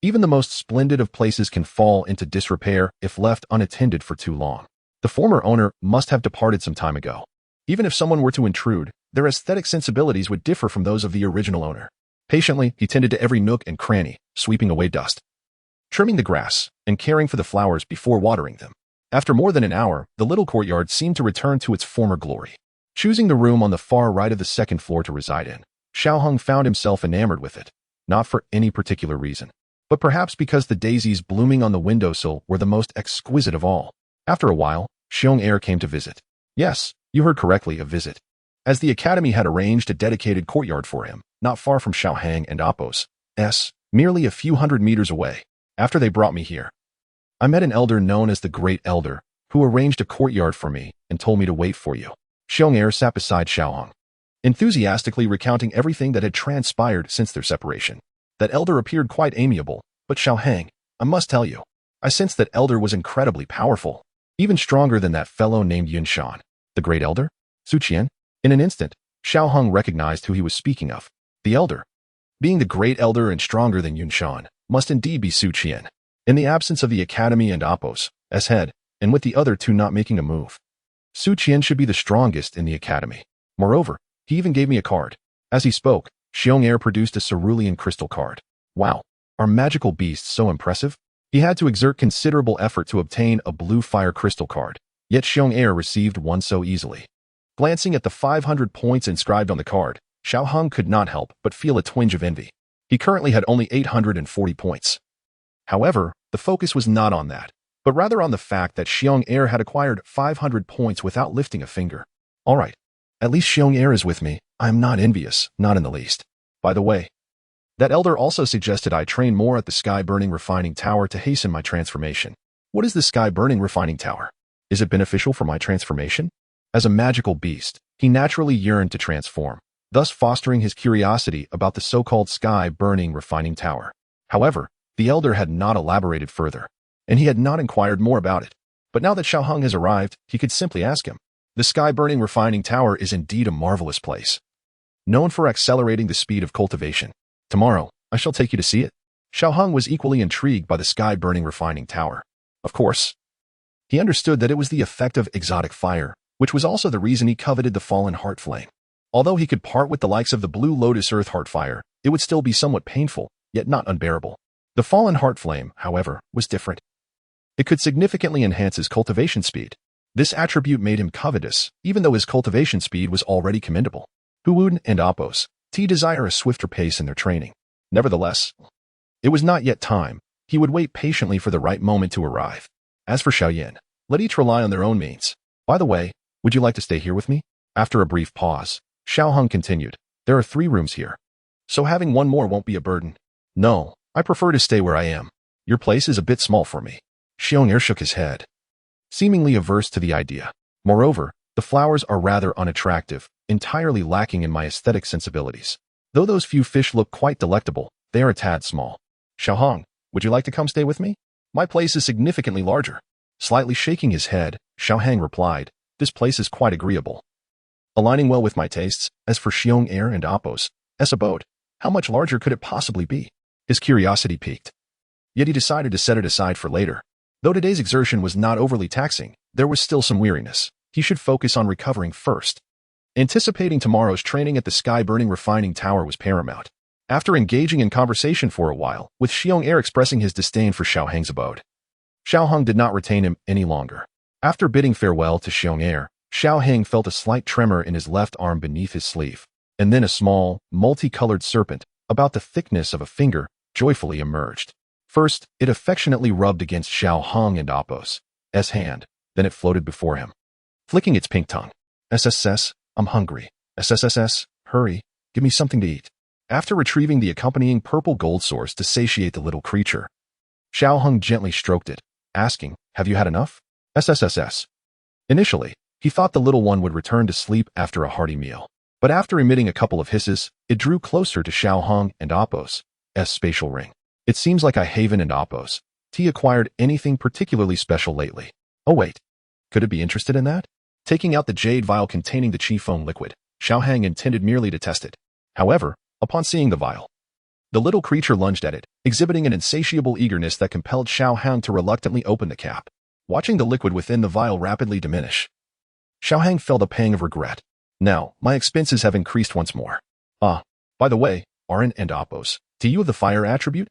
even the most splendid of places can fall into disrepair if left unattended for too long. The former owner must have departed some time ago. Even if someone were to intrude, their aesthetic sensibilities would differ from those of the original owner. Patiently, he tended to every nook and cranny, sweeping away dust, trimming the grass, and caring for the flowers before watering them. After more than an hour, the little courtyard seemed to return to its former glory. Choosing the room on the far right of the second floor to reside in, Xiaoheng found himself enamored with it, not for any particular reason, but perhaps because the daisies blooming on the windowsill were the most exquisite of all. After a while, Xiong came to visit. Yes, you heard correctly, a visit, as the academy had arranged a dedicated courtyard for him, not far from Xiaoheng and Apos, merely a few hundred meters away. After they brought me here, I met an elder known as the Great Elder, who arranged a courtyard for me and told me to wait for you. Xiong sat beside Xiaoheng, enthusiastically recounting everything that had transpired since their separation. That elder appeared quite amiable, but Xiaoheng, I must tell you, I sensed that elder was incredibly powerful, even stronger than that fellow named Yunshan. The Great Elder? Su Qian? In an instant, Xiaoheng recognized who he was speaking of. The elder, being the Great Elder and stronger than Yunshan, must indeed be Su Qian. In the absence of the academy and Apos, as head, and with the other two not making a move, Su Qian should be the strongest in the academy. Moreover, he even gave me a card. As he spoke, Xiong produced a cerulean crystal card. Wow, are magical beasts so impressive? He had to exert considerable effort to obtain a blue fire crystal card, yet Xiong received one so easily. Glancing at the 500 points inscribed on the card, Xiaoheng could not help but feel a twinge of envy. He currently had only 840 points. However, the focus was not on that, but rather on the fact that Xiong had acquired 500 points without lifting a finger. All right, at least Xiong is with me. I am not envious, not in the least. By the way, that elder also suggested I train more at the sky-burning refining tower to hasten my transformation. What is the sky-burning refining tower? Is it beneficial for my transformation? As a magical beast, he naturally yearned to transform, thus fostering his curiosity about the so-called sky-burning refining tower. However, the elder had not elaborated further, and he had not inquired more about it. But now that Xiaoheng has arrived, he could simply ask him. The sky-burning refining tower is indeed a marvelous place, known for accelerating the speed of cultivation. Tomorrow, I shall take you to see it. Xiaoheng was equally intrigued by the sky-burning refining tower. Of course, he understood that it was the effect of exotic fire, which was also the reason he coveted the fallen heart flame. Although he could part with the likes of the blue lotus earth heart fire, it would still be somewhat painful, yet not unbearable. The fallen heart flame, however, was different. It could significantly enhance his cultivation speed. This attribute made him covetous, even though his cultivation speed was already commendable. Huun and Apos desire a swifter pace in their training. Nevertheless, it was not yet time. He would wait patiently for the right moment to arrive. As for Xiaoyan, let each rely on their own means. By the way, would you like to stay here with me? After a brief pause, Xiaoheng continued, there are 3 rooms here, so having one more won't be a burden. No, I prefer to stay where I am. Your place is a bit small for me. Xiong shook his head, seemingly averse to the idea. Moreover, the flowers are rather unattractive, entirely lacking in my aesthetic sensibilities. Though those few fish look quite delectable, they are a tad small. Xiaoheng, would you like to come stay with me? My place is significantly larger. Slightly shaking his head, Xiaoheng replied, this place is quite agreeable, aligning well with my tastes. As for Xiong and Apos' abode, how much larger could it possibly be? His curiosity piqued. Yet he decided to set it aside for later. Though today's exertion was not overly taxing, there was still some weariness. He should focus on recovering first. Anticipating tomorrow's training at the sky-burning refining tower was paramount. After engaging in conversation for a while, with Xiong expressing his disdain for Xiaoheng's abode, Xiaoheng did not retain him any longer. After bidding farewell to Xiong Xiaoheng felt a slight tremor in his left arm beneath his sleeve, and then a small, multicolored serpent, about the thickness of a finger, joyfully emerged. First, it affectionately rubbed against Xiaoheng and Apos' hand, then it floated before him, flicking its pink tongue. SSS, I'm hungry. SSSS, hurry, give me something to eat. After retrieving the accompanying purple gold source to satiate the little creature, Xiaoheng gently stroked it, asking, have you had enough? SSSS. Initially, he thought the little one would return to sleep after a hearty meal, but after emitting a couple of hisses, it drew closer to Xiaoheng and Apos' spatial ring. It seems like I haven and Oppos. T acquired anything particularly special lately. Oh wait, could it be interested in that? Taking out the jade vial containing the Qi foam liquid, Xiaohang intended merely to test it. However, upon seeing the vial, the little creature lunged at it, exhibiting an insatiable eagerness that compelled Xiaohang to reluctantly open the cap. Watching the liquid within the vial rapidly diminish, Xiaohang felt a pang of regret. Now, my expenses have increased once more. By the way, Aran and Oppos, do you have the fire attribute?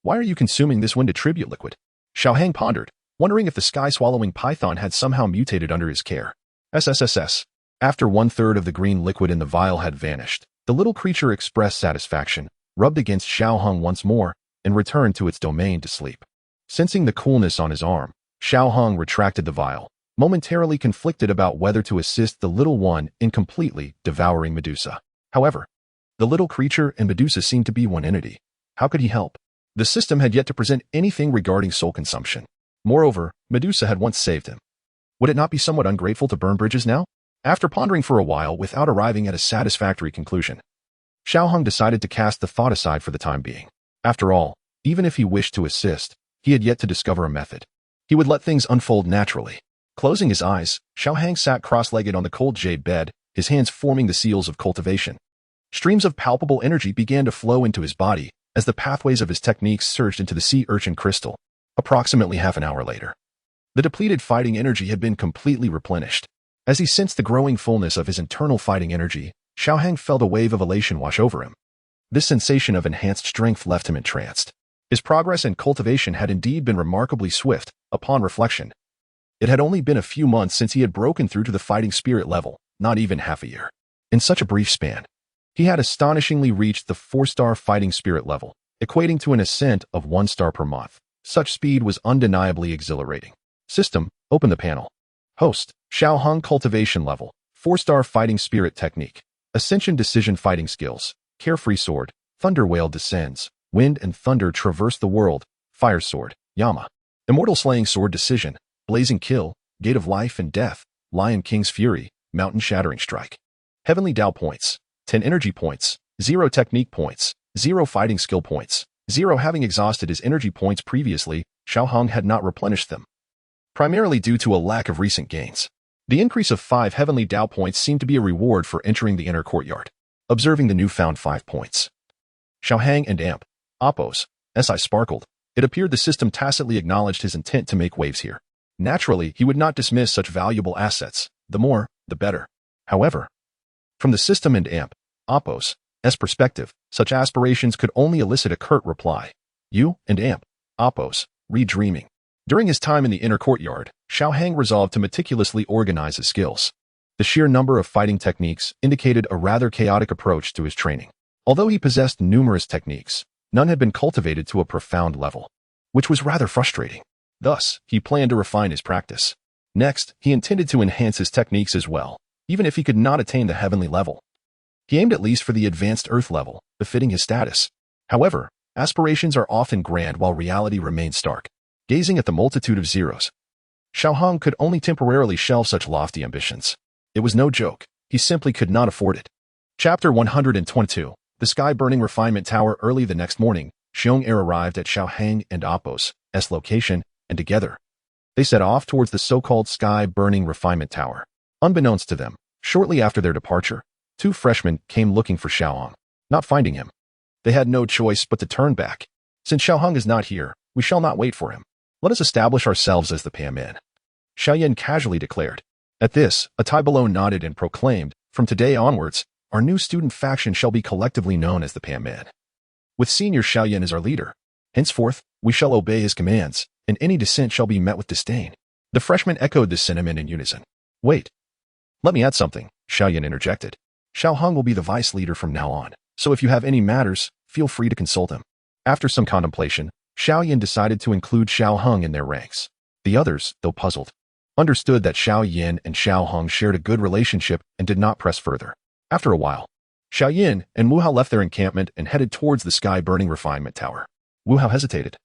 Why are you consuming this wind attribute liquid? Xiaohang pondered, wondering if the sky-swallowing python had somehow mutated under his care. SSSS. After 1/3 of the green liquid in the vial had vanished, the little creature expressed satisfaction, rubbed against Xiaohang once more, and returned to its domain to sleep. Sensing the coolness on his arm, Xiaohang retracted the vial, momentarily conflicted about whether to assist the little one in completely devouring Medusa. However, the little creature and Medusa seemed to be one entity. How could he help? The system had yet to present anything regarding soul consumption. Moreover, Medusa had once saved him. Would it not be somewhat ungrateful to burn bridges now? After pondering for a while without arriving at a satisfactory conclusion, Xiaohang decided to cast the thought aside for the time being. After all, even if he wished to assist, he had yet to discover a method. He would let things unfold naturally. Closing his eyes, Xiaohang sat cross-legged on the cold jade bed, his hands forming the seals of cultivation. Streams of palpable energy began to flow into his body as the pathways of his techniques surged into the sea urchin crystal. Approximately half an hour later, the depleted fighting energy had been completely replenished. As he sensed the growing fullness of his internal fighting energy, Xiaohang felt a wave of elation wash over him. This sensation of enhanced strength left him entranced. His progress in cultivation had indeed been remarkably swift. Upon reflection, it had only been a few months since he had broken through to the fighting spirit level, not even half a year. In such a brief span, he had astonishingly reached the 4-star fighting spirit level, equating to an ascent of 1 star per month. Such speed was undeniably exhilarating. System, open the panel. Host, Xiaohang cultivation level, 4-star fighting spirit technique. Ascension decision fighting skills. Carefree sword, thunder whale descends. Wind and thunder traverse the world. Fire sword, Yama. Immortal slaying sword decision. Blazing kill, gate of life and death. Lion king's fury, mountain shattering strike. Heavenly Dao points. 10 energy points. 0 technique points. 0 fighting skill points. 0 having exhausted his energy points previously, Xiaohang had not replenished them, primarily due to a lack of recent gains. The increase of 5 heavenly Dao points seemed to be a reward for entering the inner courtyard. Observing the newfound 5 points, Xiaohang and Amp, Oppos, SI sparkled. It appeared the system tacitly acknowledged his intent to make waves here. Naturally, he would not dismiss such valuable assets. The more, the better. However, from the system and Amp, Oppos' perspective, such aspirations could only elicit a curt reply. You and Amp, Oppos, redreaming. During his time in the inner courtyard, Xiaohang resolved to meticulously organize his skills. The sheer number of fighting techniques indicated a rather chaotic approach to his training. Although he possessed numerous techniques, none had been cultivated to a profound level, which was rather frustrating. Thus, he planned to refine his practice. Next, he intended to enhance his techniques as well, even if he could not attain the heavenly level. He aimed at least for the advanced earth level, befitting his status. However, aspirations are often grand while reality remains stark. Gazing at the multitude of zeros, Xiaohang could only temporarily shelve such lofty ambitions. It was no joke. He simply could not afford it. Chapter 122. The sky-burning refinement tower. Early the next morning, Xiong Er arrived at Xiaohang and Oppos' location, and together, they set off towards the so-called sky-burning refinement tower. Unbeknownst to them, shortly after their departure, 2 freshmen came looking for Xiaohang. Not finding him, they had no choice but to turn back. Since Xiaohang is not here, we shall not wait for him. Let us establish ourselves as the Pamen, Xiaoyan casually declared. At this, a Tai below nodded and proclaimed, from today onwards, our new student faction shall be collectively known as the Pamen, with senior Xiaoyan as our leader. Henceforth, we shall obey his commands, and any dissent shall be met with disdain. The freshmen echoed this sentiment in unison. Wait. Let me add something, Xiaoyan interjected. Xiaohang will be the vice leader from now on, so if you have any matters, feel free to consult him. After some contemplation, Xiaoyan decided to include Xiaohang in their ranks. The others, though puzzled, understood that Xiaoyan and Xiaohang shared a good relationship and did not press further. After a while, Xiaoyan and Wu Hao left their encampment and headed towards the sky-burning refinement tower. Wu Hao hesitated.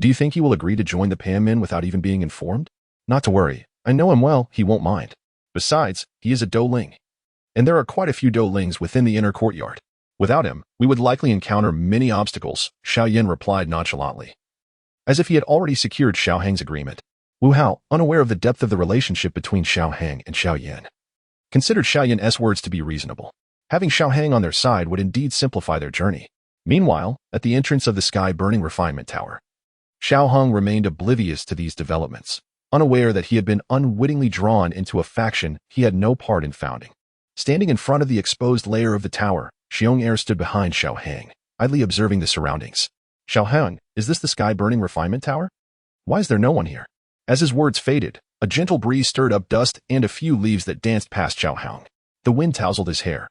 Do you think he will agree to join the Pamen without even being informed? Not to worry. I know him well, he won't mind. Besides, he is a Dou Ling, and there are quite a few Dou Lings within the inner courtyard. Without him, we would likely encounter many obstacles, Xiao Yin replied nonchalantly. As if he had already secured Xiao Hang's agreement, Wu Hao, unaware of the depth of the relationship between Xiao Hang and Xiao Yin, considered Xiao Yin's words to be reasonable. Having Xiao Hang on their side would indeed simplify their journey. Meanwhile, at the entrance of the sky-burning refinement tower, Xiao Hang remained oblivious to these developments, unaware that he had been unwittingly drawn into a faction he had no part in founding. Standing in front of the exposed layer of the tower, Xiong stood behind Xiao Hang, idly observing the surroundings. Xiao Hang, is this the sky-burning refinement tower? Why is there no one here? As his words faded, a gentle breeze stirred up dust and a few leaves that danced past Xiao Hang. The wind tousled his hair.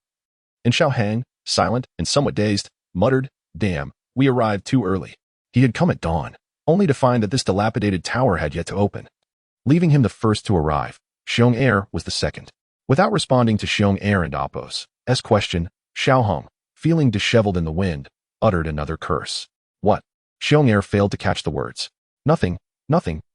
And Xiao Hang, silent and somewhat dazed, muttered, "Damn, we arrived too early." He had come at dawn, only to find that this dilapidated tower had yet to open. Leaving him the first to arrive, Xiong was the second. Without responding to Xiong and Appo's question, Xiao Hang, feeling disheveled in the wind, uttered another curse. What? Xiong failed to catch the words. Nothing,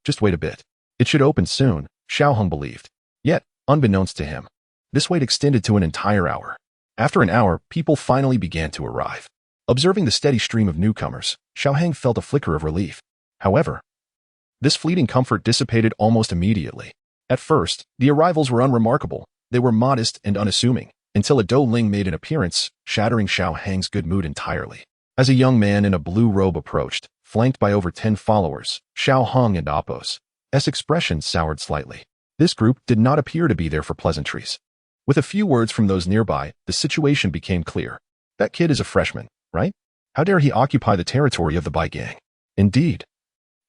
just wait a bit. It should open soon, Xiao Hang believed. Yet, unbeknownst to him, this wait extended to an entire hour. After an hour, people finally began to arrive. Observing the steady stream of newcomers, Xiao Hang felt a flicker of relief. However, this fleeting comfort dissipated almost immediately. At first, the arrivals were unremarkable. They were modest and unassuming, until a Dou Ling made an appearance, shattering Xiao Hang's good mood entirely. As a young man in a blue robe approached, flanked by over 10 followers, Xiao Hang and Appo's expression soured slightly. This group did not appear to be there for pleasantries. With a few words from those nearby, the situation became clear. That kid is a freshman, right? How dare he occupy the territory of the Bai gang? Indeed.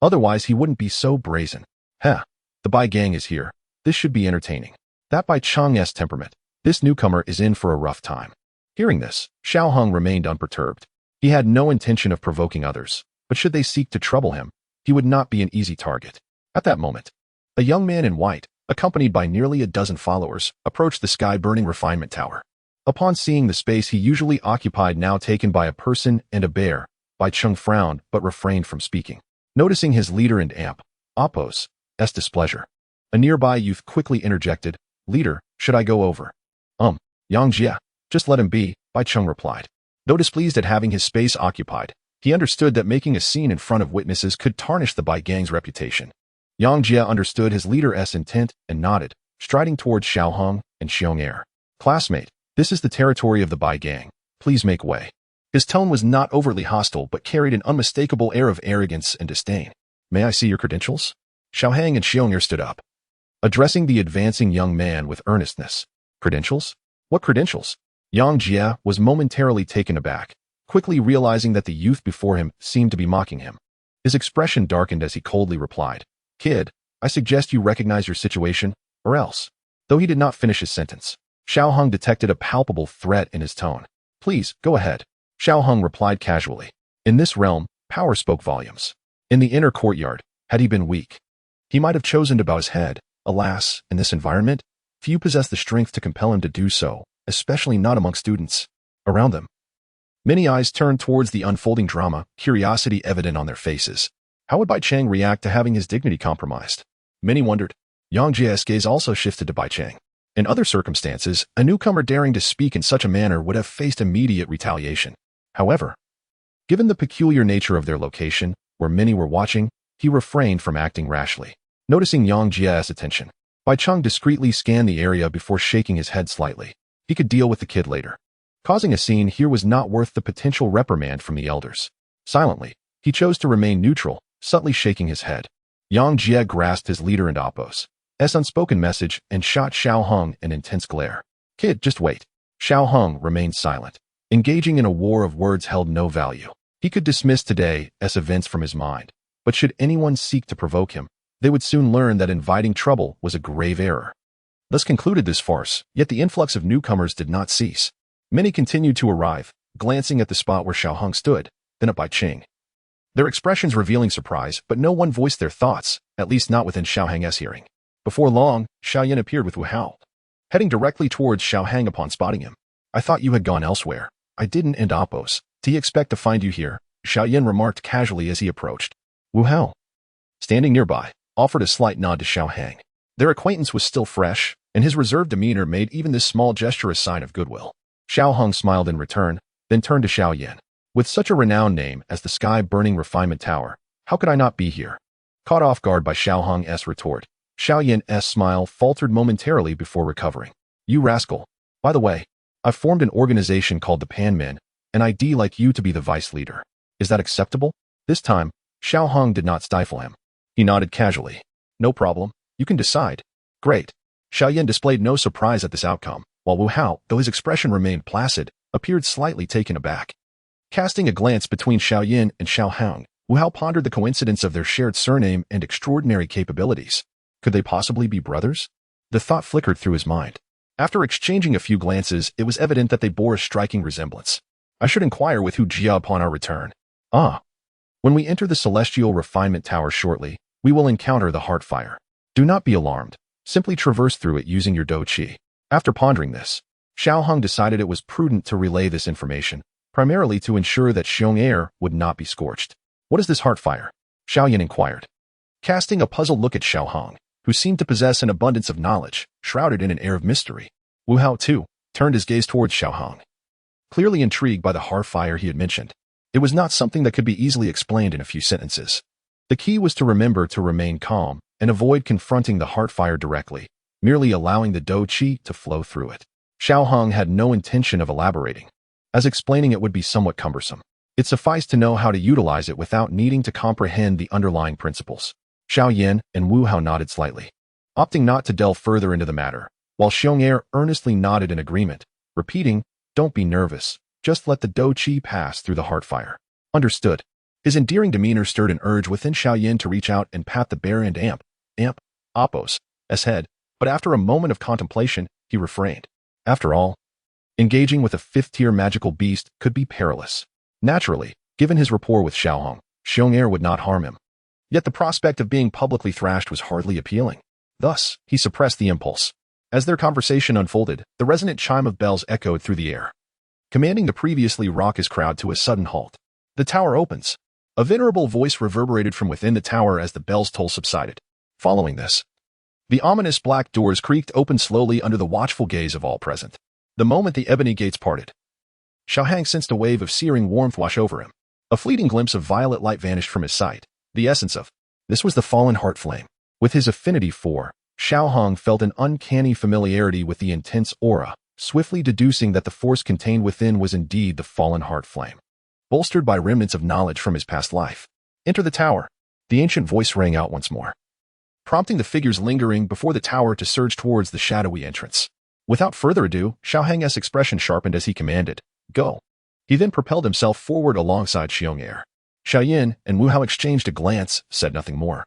Otherwise he wouldn't be so brazen. The Bai gang is here. This should be entertaining. That Bai Chang's temperament. This newcomer is in for a rough time. Hearing this, Xiao Hang remained unperturbed. He had no intention of provoking others, but should they seek to trouble him, he would not be an easy target. At that moment, a young man in white, accompanied by nearly a dozen followers, approached the sky-burning refinement tower. Upon seeing the space he usually occupied now taken by a person and a bear, Bai Cheng frowned but refrained from speaking. Noticing his leader and Appo's displeasure, a nearby youth quickly interjected, "Leader, should I go over?" Yang Jia, just let him be, Bai Cheng replied. Though displeased at having his space occupied, he understood that making a scene in front of witnesses could tarnish the Bai gang's reputation. Yang Jia understood his leader's intent and nodded, striding towards Xiao Hang and Xiong. "Classmate, this is the territory of the Bai gang. Please make way." His tone was not overtly hostile but carried an unmistakable air of arrogance and disdain. "May I see your credentials?" Xiao Hang and Xiong stood up, addressing the advancing young man with earnestness. "Credentials? What credentials?" Yang Jia was momentarily taken aback, quickly realizing that the youth before him seemed to be mocking him. His expression darkened as he coldly replied, "Kid, I suggest you recognize your situation, or else." Though he did not finish his sentence, Xiao Hang detected a palpable threat in his tone. "Please, go ahead," Xiao Hang replied casually. In this realm, power spoke volumes. In the inner courtyard, had he been weak, he might have chosen to bow his head. Alas, in this environment, few possess the strength to compel him to do so, especially not among students. Around them, many eyes turned towards the unfolding drama, curiosity evident on their faces. How would Bai Cheng react to having his dignity compromised? Many wondered. Yang Jia's gaze also shifted to Bai Cheng. In other circumstances, a newcomer daring to speak in such a manner would have faced immediate retaliation. However, given the peculiar nature of their location, where many were watching, he refrained from acting rashly. Noticing Yang Jia's attention, Bai Cheng discreetly scanned the area before shaking his head slightly. He could deal with the kid later. Causing a scene here was not worth the potential reprimand from the elders. Silently, he chose to remain neutral, subtly shaking his head. Yang Jia grasped his leader and Appo's unspoken message and shot Xiao Hang an intense glare. "Kid, just wait." Xiao Hang remained silent. Engaging in a war of words held no value. He could dismiss today's events from his mind, but should anyone seek to provoke him, they would soon learn that inviting trouble was a grave error. Thus concluded this farce, yet the influx of newcomers did not cease. Many continued to arrive, glancing at the spot where Xiao Hang stood, then at Bai Cheng. Their expressions revealing surprise, but no one voiced their thoughts, at least not within Xiao Hang's hearing. Before long, Xiao Yin appeared with Wu Hao, heading directly towards Xiao Hang upon spotting him. "I thought you had gone elsewhere." "I didn't, and Appo's. Do you expect to find you here?" Xiao Yin remarked casually as he approached. Wu Hao, standing nearby, offered a slight nod to Xiao Hang. Their acquaintance was still fresh, and his reserved demeanor made even this small gesture a sign of goodwill. Xiao Hang smiled in return, then turned to Xiao Yin. With such a renowned name as the sky-burning refinement tower, how could I not be here? Caught off guard by Xiao Hong's retort, Xiao Yin's smile faltered momentarily before recovering. You rascal. By the way, I've formed an organization called the Panmin, and I'd like you to be the vice leader. Is that acceptable? This time, Xiao Hong did not stifle him. He nodded casually. No problem. You can decide. Great. Xiao Yin displayed no surprise at this outcome, while Wu Hao, though his expression remained placid, appeared slightly taken aback. Casting a glance between Xiao Yin and Xiao Hong, Wu Hao pondered the coincidence of their shared surname and extraordinary capabilities. Could they possibly be brothers? The thought flickered through his mind. After exchanging a few glances, it was evident that they bore a striking resemblance. I should inquire with Hu Jia upon our return. Ah. When we enter the Celestial Refinement Tower shortly, we will encounter the Heartfire. Do not be alarmed. Simply traverse through it using your Dou Qi. After pondering this, Xiao Hong decided it was prudent to relay this information, primarily to ensure that Xiong would not be scorched. What is this Heartfire? Xiao Yin inquired. Casting a puzzled look at Xiao Hong, who seemed to possess an abundance of knowledge, shrouded in an air of mystery, Wu Hao, too, turned his gaze towards Xiao Hong. Clearly intrigued by the Heartfire he had mentioned, it was not something that could be easily explained in a few sentences. The key was to remember to remain calm and avoid confronting the Heartfire directly, merely allowing the Dou Qi to flow through it. Xiao Hong had no intention of elaborating, as explaining it would be somewhat cumbersome. It sufficed to know how to utilize it without needing to comprehend the underlying principles. Xiao Yin and Wu Hao nodded slightly, opting not to delve further into the matter, while Xiong earnestly nodded in agreement, repeating, Don't be nervous, just let the Dou Qi pass through the Heartfire. Understood. His endearing demeanor stirred an urge within Xiao Yin to reach out and pat the bare and Appo's head, but after a moment of contemplation, he refrained. After all, engaging with a fifth-tier magical beast could be perilous. Naturally, given his rapport with Xiao Hong, Xiong would not harm him. Yet the prospect of being publicly thrashed was hardly appealing. Thus, he suppressed the impulse. As their conversation unfolded, the resonant chime of bells echoed through the air, commanding the previously raucous crowd to a sudden halt. The tower opens. A venerable voice reverberated from within the tower as the bell's toll subsided. Following this, the ominous black doors creaked open slowly under the watchful gaze of all present. The moment the ebony gates parted, Xiao Hong sensed a wave of searing warmth wash over him. A fleeting glimpse of violet light vanished from his sight. The essence of this was the fallen heart flame. With his affinity for, Xiao Hong felt an uncanny familiarity with the intense aura, swiftly deducing that the force contained within was indeed the fallen heart flame. Bolstered by remnants of knowledge from his past life. Enter the tower. The ancient voice rang out once more, prompting the figures lingering before the tower to surge towards the shadowy entrance. Without further ado, Xiao Hong's expression sharpened as he commanded, Go. He then propelled himself forward alongside Xiong. Xiao Yin and Wu Hao exchanged a glance, said nothing more,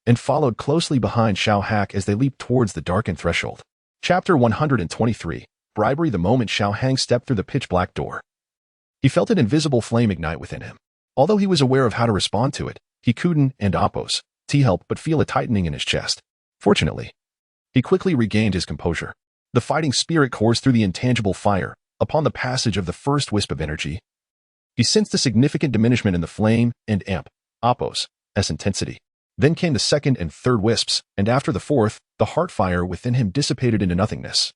and followed closely behind Xiao Hong as they leaped towards the darkened threshold. Chapter 123, Bribery. The moment Xiao Hong stepped through the pitch-black door, he felt an invisible flame ignite within him. Although he was aware of how to respond to it, he couldn't help but feel a tightening in his chest. Fortunately, he quickly regained his composure. The fighting spirit coursed through the intangible fire. Upon the passage of the first wisp of energy, he sensed a significant diminishment in the flame and Appo's intensity. Then came the second and third wisps, and after the fourth, the heart fire within him dissipated into nothingness,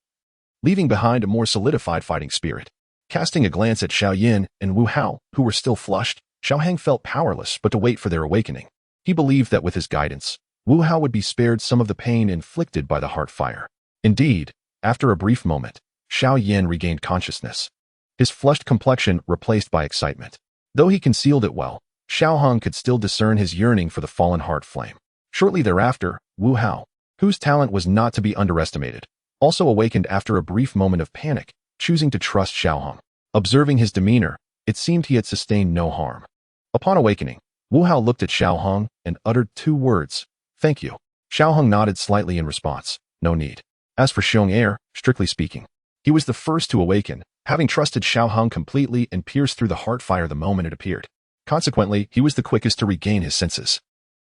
leaving behind a more solidified fighting spirit. Casting a glance at Xiao Yin and Wu Hao, who were still flushed, Xiao Hong felt powerless but to wait for their awakening. He believed that with his guidance, Wu Hao would be spared some of the pain inflicted by the heart fire. Indeed, after a brief moment, Xiao Yin regained consciousness, his flushed complexion replaced by excitement. Though he concealed it well, Xiao Hong could still discern his yearning for the fallen heart flame. Shortly thereafter, Wu Hao, whose talent was not to be underestimated, also awakened after a brief moment of panic, choosing to trust Xiao Hong. Observing his demeanor, it seemed he had sustained no harm. Upon awakening, Wu Hao looked at Xiao Hong and uttered two words, Thank you. Xiao Hong nodded slightly in response, No need. As for Xiong, strictly speaking, he was the first to awaken, having trusted Xiao Hong completely and pierced through the heart fire the moment it appeared. Consequently, he was the quickest to regain his senses.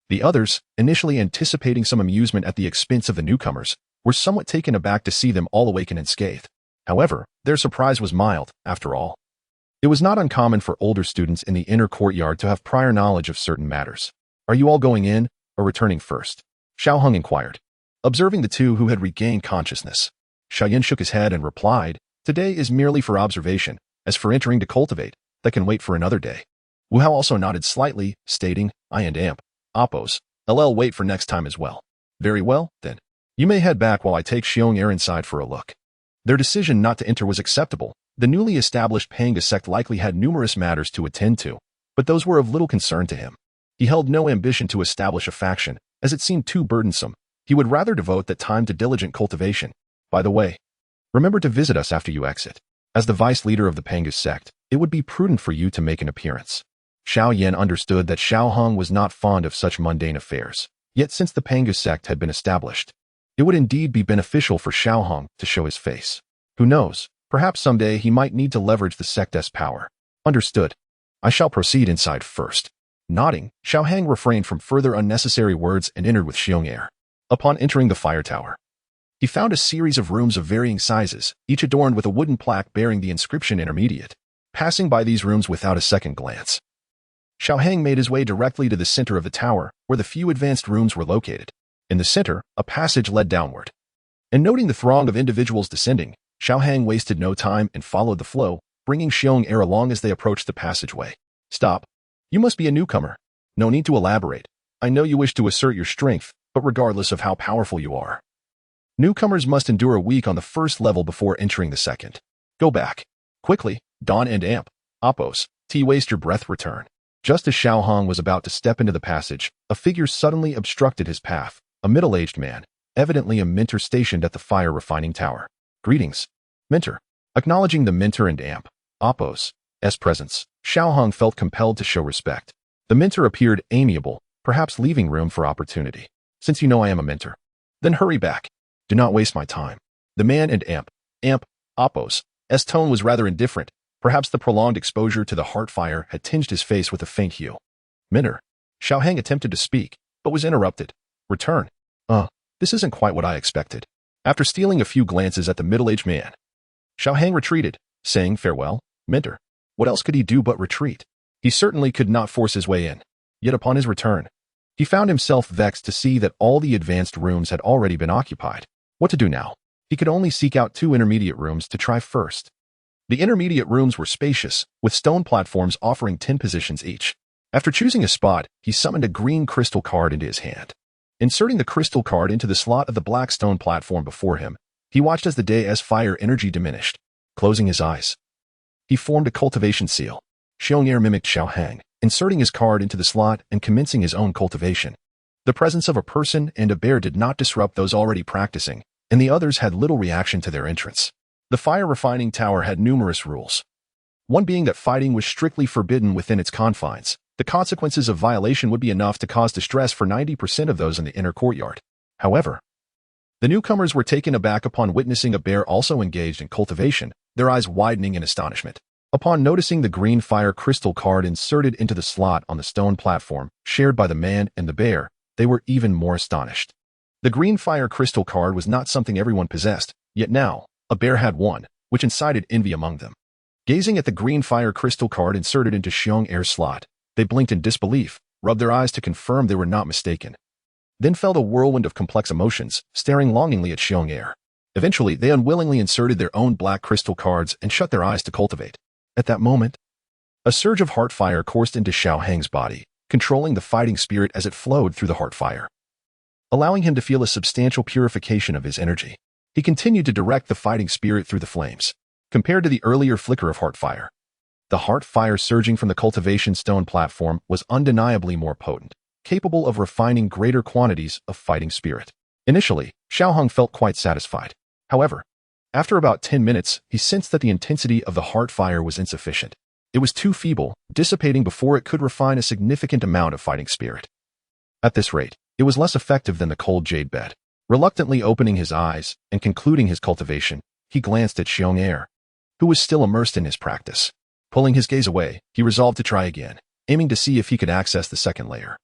The others, initially anticipating some amusement at the expense of the newcomers, were somewhat taken aback to see them all awaken unscathed. However, their surprise was mild, after all. It was not uncommon for older students in the inner courtyard to have prior knowledge of certain matters. Are you all going in, or returning first? Xiao Hong inquired, observing the two who had regained consciousness. Xiao Yin shook his head and replied, Today is merely for observation, As for entering to cultivate, that can wait for another day. Wu Hao also nodded slightly, stating, I and Amp, Oppos, LL wait for next time as well. Very well, then. You may head back while I take Xiong Er inside for a look. Their decision not to enter was acceptable. The newly established Panga sect likely had numerous matters to attend to, but those were of little concern to him. He held no ambition to establish a faction, as it seemed too burdensome. He would rather devote that time to diligent cultivation. By the way, remember to visit us after you exit. As the vice leader of the Pangus sect, it would be prudent for you to make an appearance. Xiao Yan understood that Xiao Hong was not fond of such mundane affairs. Yet since the Pangus sect had been established, it would indeed be beneficial for Xiao Hong to show his face. Who knows, perhaps someday he might need to leverage the sect's power. Understood. I shall proceed inside first. Nodding, Xiao Hang refrained from further unnecessary words and entered with Xiong Er. Upon entering the fire tower, he found a series of rooms of varying sizes, each adorned with a wooden plaque bearing the inscription Intermediate. Passing by these rooms without a second glance, Xiao Hang made his way directly to the center of the tower, where the few advanced rooms were located. In the center, a passage led downward. And noting the throng of individuals descending, Xiao Hang wasted no time and followed the flow, bringing Xiong Er along as they approached the passageway. Stop. You must be a newcomer. No need to elaborate. I know you wish to assert your strength, but regardless of how powerful you are, newcomers must endure a week on the first level before entering the second. Go back. Quickly, Don and Amp, Oppos, waste your breath return. Just as Xiao Hong was about to step into the passage, a figure suddenly obstructed his path, a middle-aged man, evidently a mentor stationed at the fire refining tower. Greetings, mentor. Acknowledging the mentor and Amp, Oppos' presence, Xiao Hong felt compelled to show respect. The mentor appeared amiable, perhaps leaving room for opportunity. Since you know I am a mentor, then hurry back. Do not waste my time. The man and Amp, Oppos' tone was rather indifferent. Perhaps the prolonged exposure to the heart fire had tinged his face with a faint hue. Mentor. Xiao Hang attempted to speak, but was interrupted. Return. This isn't quite what I expected. After stealing a few glances at the middle-aged man, Xiao Hang retreated, saying farewell, mentor. What else could he do but retreat? He certainly could not force his way in. Yet upon his return, he found himself vexed to see that all the advanced rooms had already been occupied. What to do now? He could only seek out 2 intermediate rooms to try first. The intermediate rooms were spacious, with stone platforms offering 10 positions each. After choosing a spot, he summoned a green crystal card into his hand. Inserting the crystal card into the slot of the black stone platform before him, he watched as the day's fire energy diminished. Closing his eyes, he formed a cultivation seal. Xiong Er mimicked Xiao Hang, inserting his card into the slot and commencing his own cultivation. The presence of a person and a bear did not disrupt those already practicing, and the others had little reaction to their entrance. The fire refining tower had numerous rules. One being that fighting was strictly forbidden within its confines. The consequences of violation would be enough to cause distress for 90% of those in the inner courtyard. However, the newcomers were taken aback upon witnessing a bear also engaged in cultivation, their eyes widening in astonishment. Upon noticing the green fire crystal card inserted into the slot on the stone platform, shared by the man and the bear, they were even more astonished. The green fire crystal card was not something everyone possessed, yet now, a bear had one, which incited envy among them. Gazing at the green fire crystal card inserted into Xiong Er's slot, they blinked in disbelief, rubbed their eyes to confirm they were not mistaken. Then felt a whirlwind of complex emotions, staring longingly at Xiong Er. Eventually, they unwillingly inserted their own black crystal cards and shut their eyes to cultivate. At that moment, a surge of heart fire coursed into Xiao Hang's body, controlling the fighting spirit as it flowed through the heart fire, allowing him to feel a substantial purification of his energy. He continued to direct the fighting spirit through the flames. Compared to the earlier flicker of heart fire, the heart fire surging from the cultivation stone platform was undeniably more potent, capable of refining greater quantities of fighting spirit. Initially, Xiao Hong felt quite satisfied. However, after about 10 minutes, he sensed that the intensity of the heart fire was insufficient. It was too feeble, dissipating before it could refine a significant amount of fighting spirit. At this rate, it was less effective than the cold jade bed. Reluctantly opening his eyes and concluding his cultivation, he glanced at Xiong Er, who was still immersed in his practice. Pulling his gaze away, he resolved to try again, aiming to see if he could access the second layer,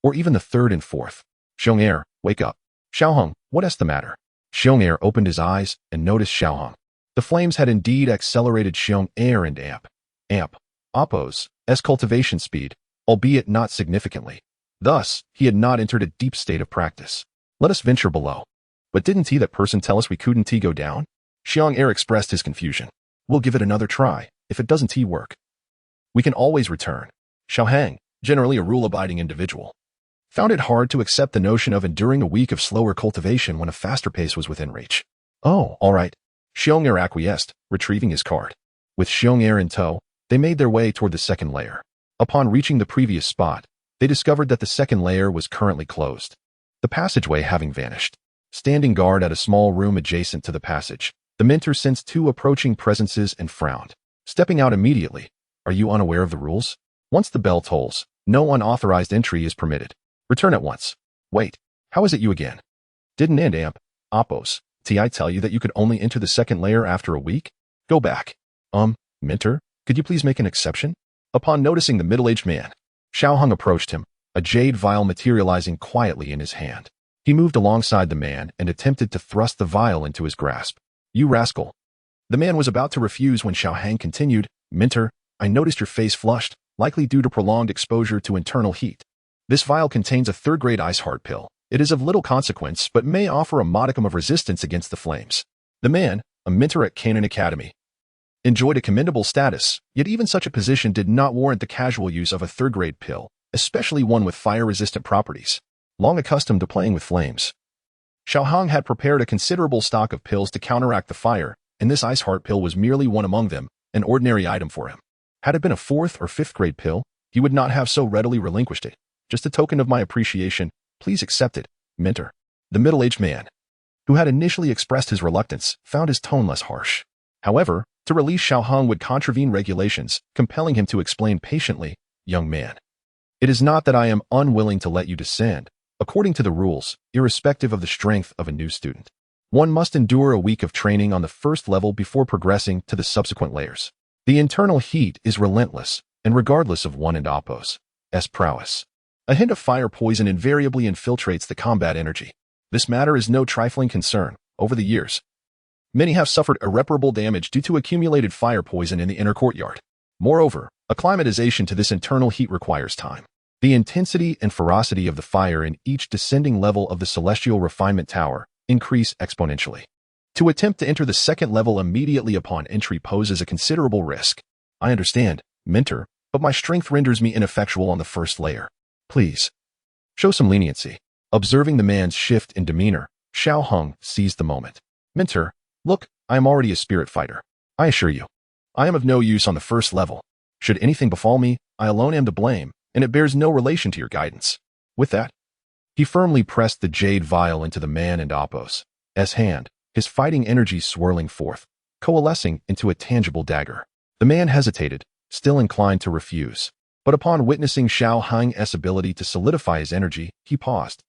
or even the third and fourth. Xiong Er, wake up. Xiao Hong, what's the matter? Xiong Er opened his eyes and noticed Xiao Hong. The flames had indeed accelerated Xiong Er and Oppos' cultivation speed, albeit not significantly. Thus, he had not entered a deep state of practice. Let us venture below. But didn't that person tell us we couldn't go down? Xiong Er expressed his confusion. We'll give it another try. If it doesn't work, we can always return. Xiaohang, generally a rule-abiding individual, found it hard to accept the notion of enduring a week of slower cultivation when a faster pace was within reach. Oh, all right. Xiong'er acquiesced, retrieving his card. With Xiong'er in tow, they made their way toward the second layer. Upon reaching the previous spot, they discovered that the second layer was currently closed, the passageway having vanished. Standing guard at a small room adjacent to the passage, the mentor sensed two approaching presences and frowned. Stepping out immediately. Are you unaware of the rules? Once the bell tolls, no unauthorized entry is permitted. Return at once. Wait, how is it you again? Didn't Oppos, I tell you that you could only enter the second layer after a week? Go back. Mentor, could you please make an exception? Upon noticing the middle-aged man, Xiaohang approached him, a jade vial materializing quietly in his hand. He moved alongside the man and attempted to thrust the vial into his grasp. You rascal. The man was about to refuse when Xiaohang continued, Mentor, I noticed your face flushed, likely due to prolonged exposure to internal heat. This vial contains a third-grade ice heart pill. It is of little consequence, but may offer a modicum of resistance against the flames. The man, a mentor at Canaan Academy, enjoyed a commendable status, yet even such a position did not warrant the casual use of a third-grade pill, especially one with fire-resistant properties. Long accustomed to playing with flames, Xiaohang had prepared a considerable stock of pills to counteract the fire, and this ice heart pill was merely one among them, an ordinary item for him. Had it been a 4th or 5th grade pill, he would not have so readily relinquished it. Just a token of my appreciation, please accept it, mentor. The middle-aged man, who had initially expressed his reluctance, found his tone less harsh. However, to release Xiaohang would contravene regulations, compelling him to explain patiently, young man. It is not that I am unwilling to let you descend. According to the rules, irrespective of the strength of a new student, one must endure a week of training on the first level before progressing to the subsequent layers. The internal heat is relentless, and regardless of one and Oppos' prowess, a hint of fire poison invariably infiltrates the combat energy. This matter is no trifling concern. Over the years, many have suffered irreparable damage due to accumulated fire poison in the inner courtyard. Moreover, acclimatization to this internal heat requires time. The intensity and ferocity of the fire in each descending level of the Celestial Refinement Tower increase exponentially. To attempt to enter the second level immediately upon entry poses a considerable risk. I understand, mentor, but my strength renders me ineffectual on the first layer. Please, show some leniency. Observing the man's shift in demeanor, Xiaohang seized the moment. Mentor, look, I am already a spirit fighter. I assure you, I am of no use on the first level. Should anything befall me, I alone am to blame, and it bears no relation to your guidance. With that, he firmly pressed the jade vial into the man and Oppos' hand, his fighting energy swirling forth, coalescing into a tangible dagger. The man hesitated, still inclined to refuse. But upon witnessing Xiaohang's ability to solidify his energy, he paused.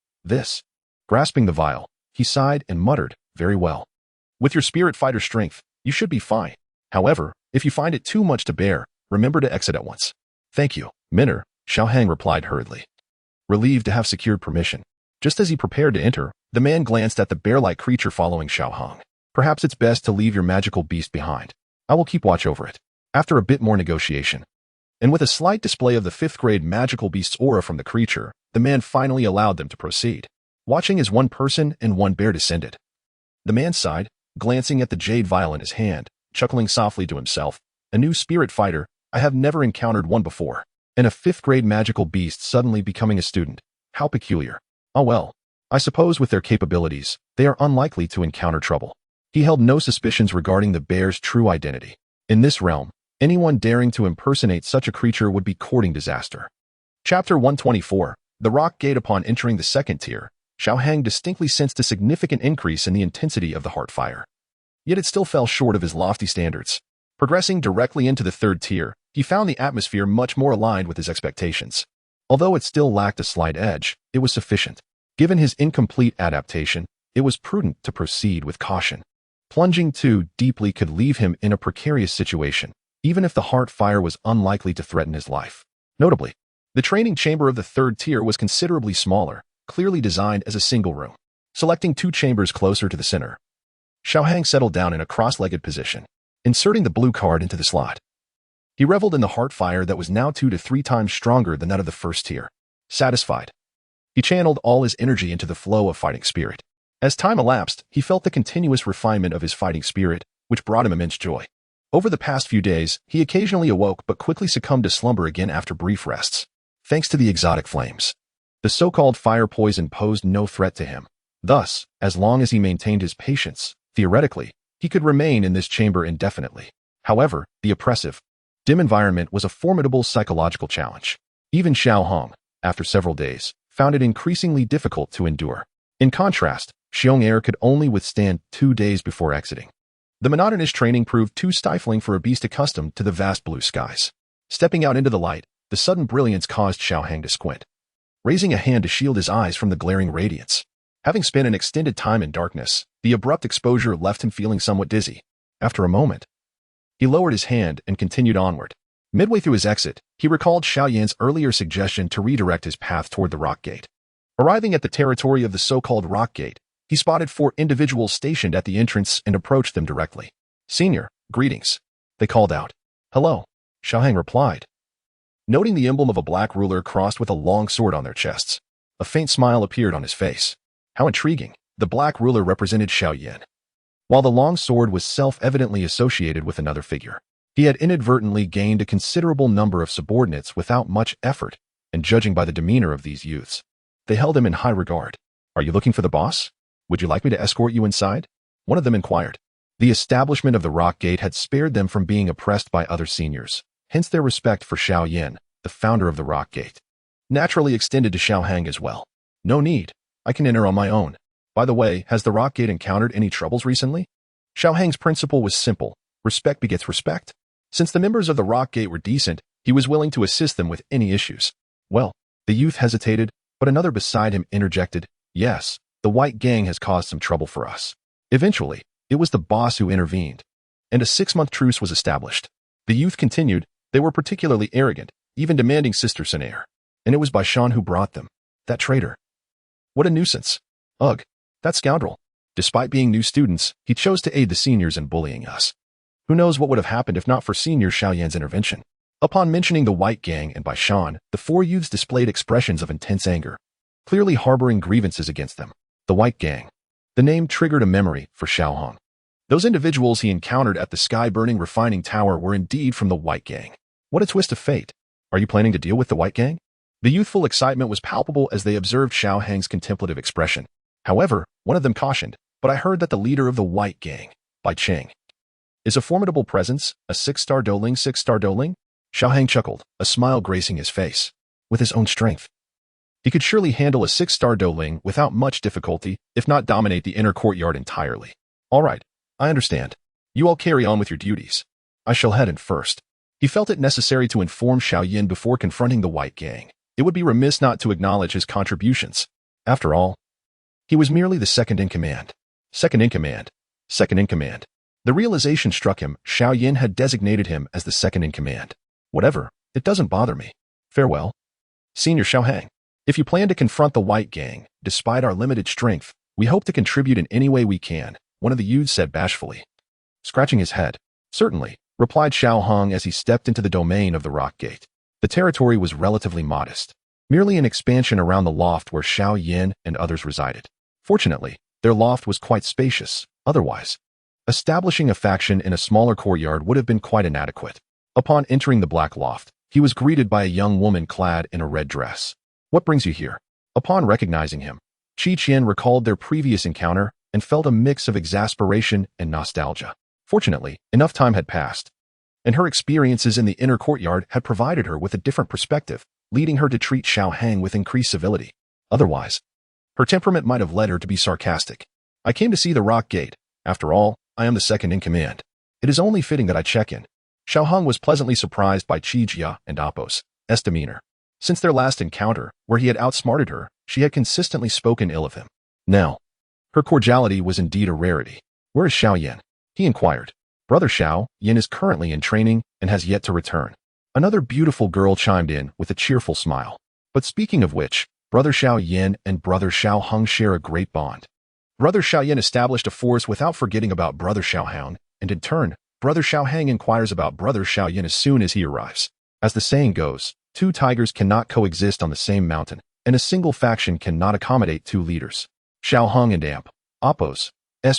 Grasping the vial, he sighed and muttered, very well. With your spirit fighter strength, you should be fine. However, if you find it too much to bear, remember to exit at once. Thank you, mentor, Xiaohang replied hurriedly, relieved to have secured permission. Just as he prepared to enter, the man glanced at the bear-like creature following Xiaohang. Perhaps it's best to leave your magical beast behind. I will keep watch over it. After a bit more negotiation, and with a slight display of the 5th grade magical beast's aura from the creature, the man finally allowed them to proceed. Watching as one person and one bear descended, the man sighed, glancing at the jade vial in his hand, chuckling softly to himself. A new spirit fighter, I have never encountered one before. And a 5th grade magical beast suddenly becoming a student. How peculiar. Oh well, I suppose with their capabilities, they are unlikely to encounter trouble. He held no suspicions regarding the bear's true identity. In this realm, anyone daring to impersonate such a creature would be courting disaster. Chapter 124, The Rock Gate. Upon entering the second tier, Xiaohang distinctly sensed a significant increase in the intensity of the heart fire. Yet it still fell short of his lofty standards. Progressing directly into the third tier, he found the atmosphere much more aligned with his expectations. Although it still lacked a slight edge, it was sufficient. Given his incomplete adaptation, it was prudent to proceed with caution. Plunging too deeply could leave him in a precarious situation, even if the heart fire was unlikely to threaten his life. Notably, the training chamber of the third tier was considerably smaller, clearly designed as a single room. Selecting 2 chambers closer to the center, Xiaohang settled down in a cross-legged position, inserting the blue card into the slot. He reveled in the heart fire that was now 2 to 3 times stronger than that of the first tier. Satisfied, he channeled all his energy into the flow of fighting spirit. As time elapsed, he felt the continuous refinement of his fighting spirit, which brought him immense joy. Over the past few days, he occasionally awoke but quickly succumbed to slumber again after brief rests. Thanks to the exotic flames, the so-called fire poison posed no threat to him. Thus, as long as he maintained his patience, theoretically, he could remain in this chamber indefinitely. However, the oppressive, dim environment was a formidable psychological challenge. Even Xiao Hong, after several days, found it increasingly difficult to endure. In contrast, Xiong Air could only withstand 2 days before exiting. The monotonous training proved too stifling for a beast accustomed to the vast blue skies. Stepping out into the light, the sudden brilliance caused Xiao Hang to squint, raising a hand to shield his eyes from the glaring radiance. Having spent an extended time in darkness, the abrupt exposure left him feeling somewhat dizzy. After a moment, he lowered his hand and continued onward. Midway through his exit, he recalled Xiao Yan's earlier suggestion to redirect his path toward the rock gate. Arriving at the territory of the so-called rock gate, he spotted 4 individuals stationed at the entrance and approached them directly. "Senior, greetings," they called out. "Hello," Xiao Hang replied, noting the emblem of a black ruler crossed with a long sword on their chests. A faint smile appeared on his face. How intriguing. The black ruler represented Xiao Yan, while the long sword was self-evidently associated with another figure. He had inadvertently gained a considerable number of subordinates without much effort, and judging by the demeanor of these youths, they held him in high regard. "Are you looking for the boss? Would you like me to escort you inside?" one of them inquired. The establishment of the rock gate had spared them from being oppressed by other seniors, hence their respect for Xiao Yan, the founder of the rock gate, naturally extended to Xiao Hang as well. "No need. I can enter on my own. By the way, has the rock gate encountered any troubles recently?" Xiao Hang's principle was simple: respect begets respect. Since the members of the rock gate were decent, he was willing to assist them with any issues. Well, the youth hesitated, but another beside him interjected, "Yes, the white gang has caused some trouble for us." Eventually, it was the boss who intervened, and a 6-month truce was established. The youth continued, "They were particularly arrogant, even demanding Sister Sanair, and it was Bai Shan who brought them. That traitor. What a nuisance. Ugh, that scoundrel. Despite being new students, he chose to aid the seniors in bullying us. Who knows what would have happened if not for Senior Xiao Yan's intervention." Upon mentioning the white gang and Bai Shan, the 4 youths displayed expressions of intense anger, clearly harboring grievances against them. The white gang. The name triggered a memory for Xiao Hong. Those individuals he encountered at the sky-burning refining tower were indeed from the white gang. What a twist of fate. Are you planning to deal with the white gang? The youthful excitement was palpable as they observed Xiao Hang's contemplative expression. However, one of them cautioned, "But I heard that the leader of the white gang, Bai Cheng, is a formidable presence, a 6-star Douling. 6-star Douling?" Xiao Hang chuckled, a smile gracing his face. With his own strength, he could surely handle a 6-star Douling without much difficulty, if not dominate the inner courtyard entirely. "All right, I understand. You all carry on with your duties. I shall head in first." He felt it necessary to inform Xiao Yan before confronting the white gang. It would be remiss not to acknowledge his contributions. After all, he was merely the second in command. Second in command. Second in command. The realization struck him. Xiao Yan had designated him as the second in command. Whatever, it doesn't bother me. Farewell. Senior Xiao Hang. If you plan to confront the white gang, despite our limited strength, we hope to contribute in any way we can, one of the youths said bashfully. Scratching his head. Certainly, replied Xiao Hong as he stepped into the domain of the rock gate. The territory was relatively modest, merely an expansion around the loft where Xiao Yan and others resided. Fortunately, their loft was quite spacious. Otherwise, establishing a faction in a smaller courtyard would have been quite inadequate. Upon entering the black loft, he was greeted by a young woman clad in a red dress. "What brings you here?" Upon recognizing him, Qi Qian recalled their previous encounter and felt a mix of exasperation and nostalgia. Fortunately, enough time had passed, and her experiences in the inner courtyard had provided her with a different perspective, leading her to treat Xiao Hang with increased civility. Otherwise, her temperament might have led her to be sarcastic. "I came to see the rock gate. After all, I am the second in command. It is only fitting that I check in." Xiao Hong was pleasantly surprised by Qi Jia and Apos' demeanor. Since their last encounter, where he had outsmarted her, she had consistently spoken ill of him. Now, her cordiality was indeed a rarity. "Where is Xiao Yan?" he inquired. "Brother Xiao Yan is currently in training and has yet to return." Another beautiful girl chimed in with a cheerful smile. "But speaking of which, Brother Xiao Yan and Brother Xiao Hong share a great bond. Brother Xiao Yan established a force without forgetting about Brother Xiao Hong, and in turn, Brother Xiao Hang inquires about Brother Xiao Yan as soon as he arrives. As the saying goes, 2 tigers cannot coexist on the same mountain, and a single faction cannot accommodate 2 leaders." Xiao Hong and Apos'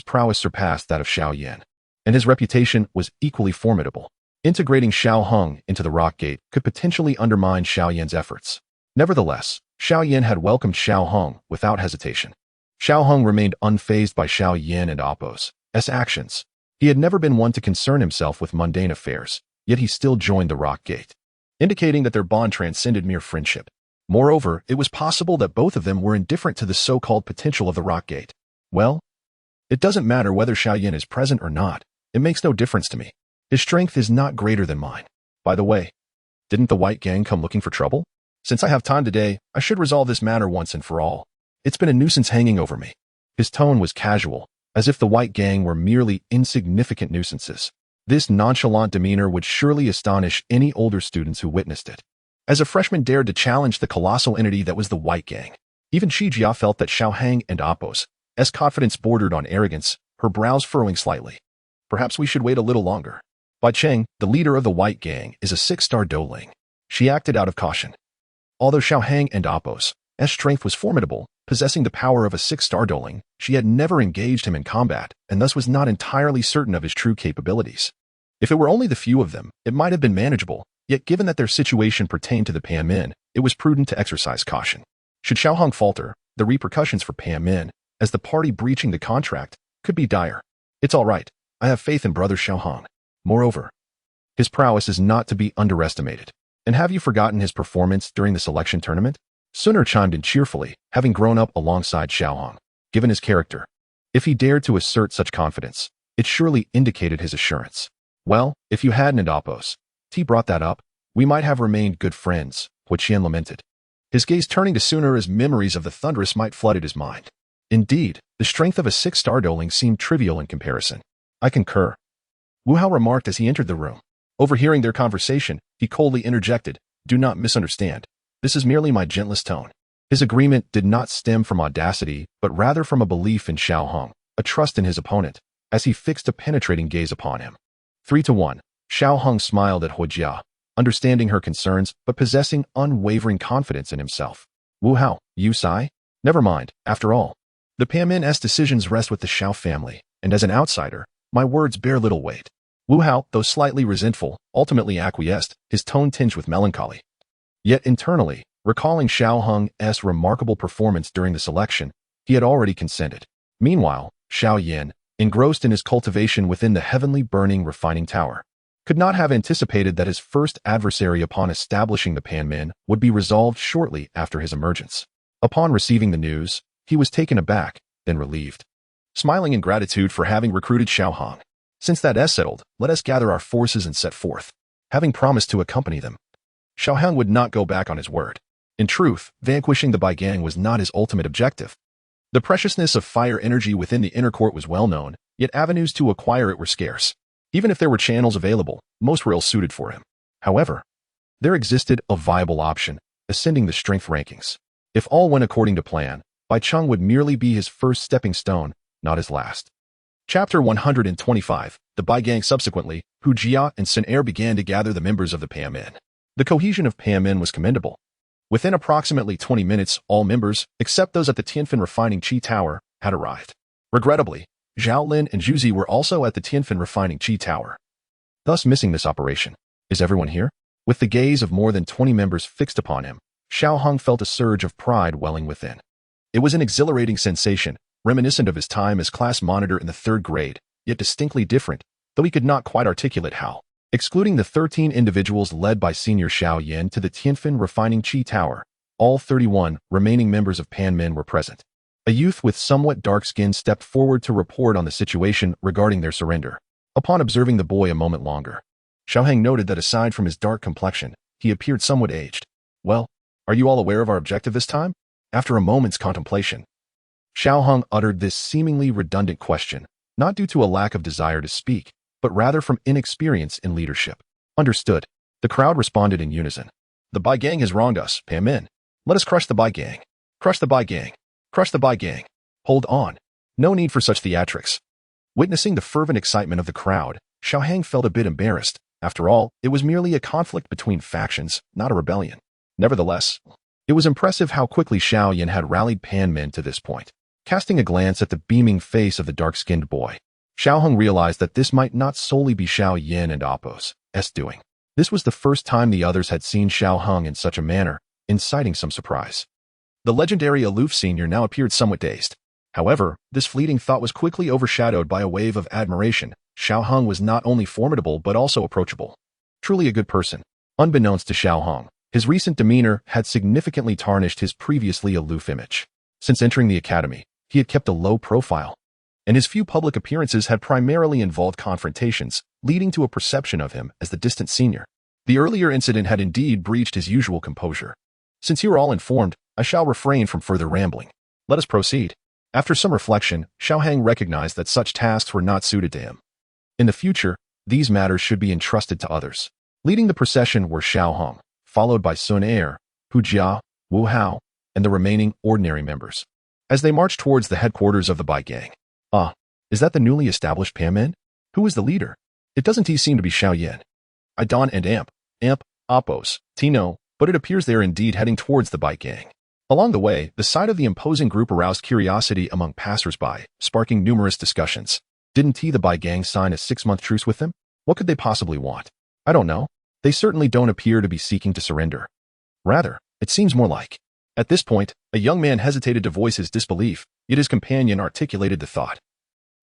prowess surpassed that of Xiao Yan. and his reputation was equally formidable. Integrating Xiao Hong into the rock gate could potentially undermine Xiao Yan's efforts. Nevertheless, Xiao Yan had welcomed Xiao Hong without hesitation. Xiao Hong remained unfazed by Xiao Yan and Appo's actions. He had never been one to concern himself with mundane affairs, yet he still joined the rock gate, indicating that their bond transcended mere friendship. Moreover, it was possible that both of them were indifferent to the so-called potential of the rock gate. Well, it doesn't matter whether Xiao Yan is present or not. It makes no difference to me. His strength is not greater than mine. By the way, didn't the White Gang come looking for trouble? Since I have time today, I should resolve this matter once and for all. It's been a nuisance hanging over me. His tone was casual, as if the White Gang were merely insignificant nuisances. This nonchalant demeanor would surely astonish any older students who witnessed it. As a freshman dared to challenge the colossal entity that was the White Gang, even Jia felt that Xiao Hang and Appo's confidence bordered on arrogance, her brows furrowing slightly. Perhaps we should wait a little longer. Bai Cheng, the leader of the White Gang, is a 6-star Douling. She acted out of caution. Although Xiao Hang and Appo's strength was formidable, possessing the power of a 6-star Douling, she had never engaged him in combat, and thus was not entirely certain of his true capabilities. If it were only the few of them, it might have been manageable, yet given that their situation pertained to the Pan Min, it was prudent to exercise caution. Should Xiao Hong falter, the repercussions for Pan Min, as the party breaching the contract, could be dire. It's all right. I have faith in brother Xiao Hong. Moreover, his prowess is not to be underestimated. And have you forgotten his performance during the selection tournament? Suner chimed in cheerfully, having grown up alongside Xiao Hong. Given his character, if he dared to assert such confidence, it surely indicated his assurance. Well, if you hadn't Appo's brought that up, we might have remained good friends, Hu Qian lamented. His gaze turning to Suner as memories of the thunderous might flooded his mind. Indeed, the strength of a 6-star Douling seemed trivial in comparison. I concur. Wu Hao remarked as he entered the room. Overhearing their conversation, he coldly interjected, "Do not misunderstand. This is merely my gentlest tone." His agreement did not stem from audacity, but rather from a belief in Xiao Hong, a trust in his opponent, as he fixed a penetrating gaze upon him. 3-1. Xiao Hong smiled at Hu Jia, understanding her concerns, but possessing unwavering confidence in himself. Wu Hao, you sigh? Never mind, after all. The Pan Min's decisions rest with the Xiao family, and as an outsider, my words bear little weight. Wu Hao, though slightly resentful, ultimately acquiesced, his tone tinged with melancholy. Yet internally, recalling Xiao Hong's remarkable performance during the selection, he had already consented. Meanwhile, Xiao Yan, engrossed in his cultivation within the heavenly burning refining tower, could not have anticipated that his first adversary upon establishing the Pan Min would be resolved shortly after his emergence. Upon receiving the news, he was taken aback, then relieved. Smiling in gratitude for having recruited Xiao Hong. Since that is settled, let us gather our forces and set forth. Having promised to accompany them, Xiao Hong would not go back on his word. In truth, vanquishing the Bai Gang was not his ultimate objective. The preciousness of fire energy within the inner court was well known, yet avenues to acquire it were scarce. Even if there were channels available, most were ill-suited for him. However, there existed a viable option, ascending the strength rankings. If all went according to plan, Bai Cheng would merely be his first stepping stone, not his last. Chapter 125. The Bai Gang. Subsequently, Hu Jia and Sun Er began to gather the members of the Pan Min. The cohesion of Pan Min was commendable. Within approximately 20 minutes, all members, except those at the Tianfin Refining Qi Tower, had arrived. Regrettably, Zhao Lin and Zhu Zi were also at the Tianfin Refining Qi Tower, thus missing this operation. Is everyone here? With the gaze of more than 20 members fixed upon him, Xiao Hong felt a surge of pride welling within. It was an exhilarating sensation, reminiscent of his time as class monitor in the 3rd grade, yet distinctly different, though he could not quite articulate how. Excluding the 13 individuals led by senior Xiao Yan to the Tianfin Refining Qi Tower, all 31 remaining members of Pan Min were present. A youth with somewhat dark skin stepped forward to report on the situation regarding their surrender. Upon observing the boy a moment longer, Xiao Hang noted that aside from his dark complexion, he appeared somewhat aged. Well, are you all aware of our objective this time? After a moment's contemplation, Xiao Hong uttered this seemingly redundant question, not due to a lack of desire to speak, but rather from inexperience in leadership. Understood. The crowd responded in unison. The Bai Gang has wronged us, Pan Min. Let us crush the Bai Gang. Crush the Bai Gang. Crush the Bai Gang. Hold on. No need for such theatrics. Witnessing the fervent excitement of the crowd, Xiao Hang felt a bit embarrassed. After all, it was merely a conflict between factions, not a rebellion. Nevertheless, it was impressive how quickly Xiao Yan had rallied Pan Min to this point. Casting a glance at the beaming face of the dark-skinned boy, Xiao Hong realized that this might not solely be Xiao Yin and Appo's doing. This was the first time the others had seen Xiao Hong in such a manner, inciting some surprise. The legendary aloof senior now appeared somewhat dazed. However, this fleeting thought was quickly overshadowed by a wave of admiration. Xiao Hong was not only formidable but also approachable. Truly a good person. Unbeknownst to Xiao Hong, his recent demeanor had significantly tarnished his previously aloof image. Since entering the academy, he had kept a low profile, and his few public appearances had primarily involved confrontations, leading to a perception of him as the distant senior. The earlier incident had indeed breached his usual composure. Since you are all informed, I shall refrain from further rambling. Let us proceed. After some reflection, Xiao Hang recognized that such tasks were not suited to him. In the future, these matters should be entrusted to others. Leading the procession were Xiao Hong, followed by Sun Er, Hu Jia, Wu Hao, and the remaining ordinary members. As they marched towards the headquarters of the Bai Gang. Ah, is that the newly established Panmin? Who is the leader? It doesn't seem to be Xiao Yin. I Don and Amp, Appos, Tino, but it appears they are indeed heading towards the Bai Gang. Along the way, the sight of the imposing group aroused curiosity among passers-by, sparking numerous discussions. Didn't the Bai Gang sign a 6-month truce with them? What could they possibly want? I don't know. They certainly don't appear to be seeking to surrender. Rather, it seems more like. At this point, a young man hesitated to voice his disbelief, yet his companion articulated the thought.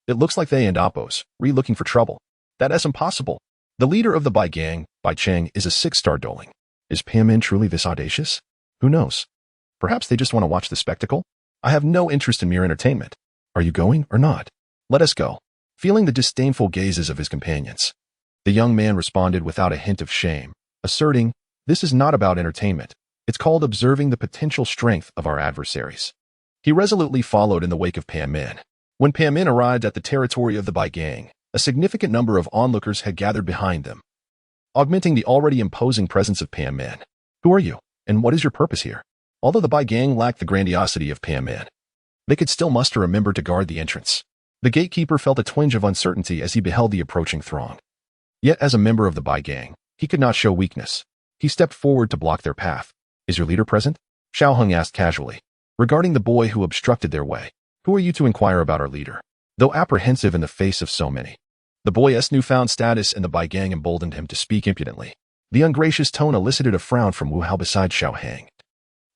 It looks like they and Appos, looking for trouble. That's impossible. The leader of the Bai Gang, Bai Cheng, is a 6-star doling. Is Panmin truly this audacious? Who knows? Perhaps they just want to watch the spectacle? I have no interest in mere entertainment. Are you going or not? Let us go. Feeling the disdainful gazes of his companions, the young man responded without a hint of shame, asserting, this is not about entertainment. It's called observing the potential strength of our adversaries. He resolutely followed in the wake of Panmin. When Panmin arrived at the territory of the Bai Gang, a significant number of onlookers had gathered behind them, augmenting the already imposing presence of Panmin. Who are you, and what is your purpose here? Although the Bai Gang lacked the grandiosity of Panmin, they could still muster a member to guard the entrance. The gatekeeper felt a twinge of uncertainty as he beheld the approaching throng. Yet as a member of the Bai Gang, he could not show weakness. He stepped forward to block their path. Is your leader present? Xiao Hong asked casually, regarding the boy who obstructed their way. Who are you to inquire about our leader? Though apprehensive in the face of so many, the boy's newfound status in the Bai Gang emboldened him to speak impudently. The ungracious tone elicited a frown from Wu Hao beside Xiao Hang,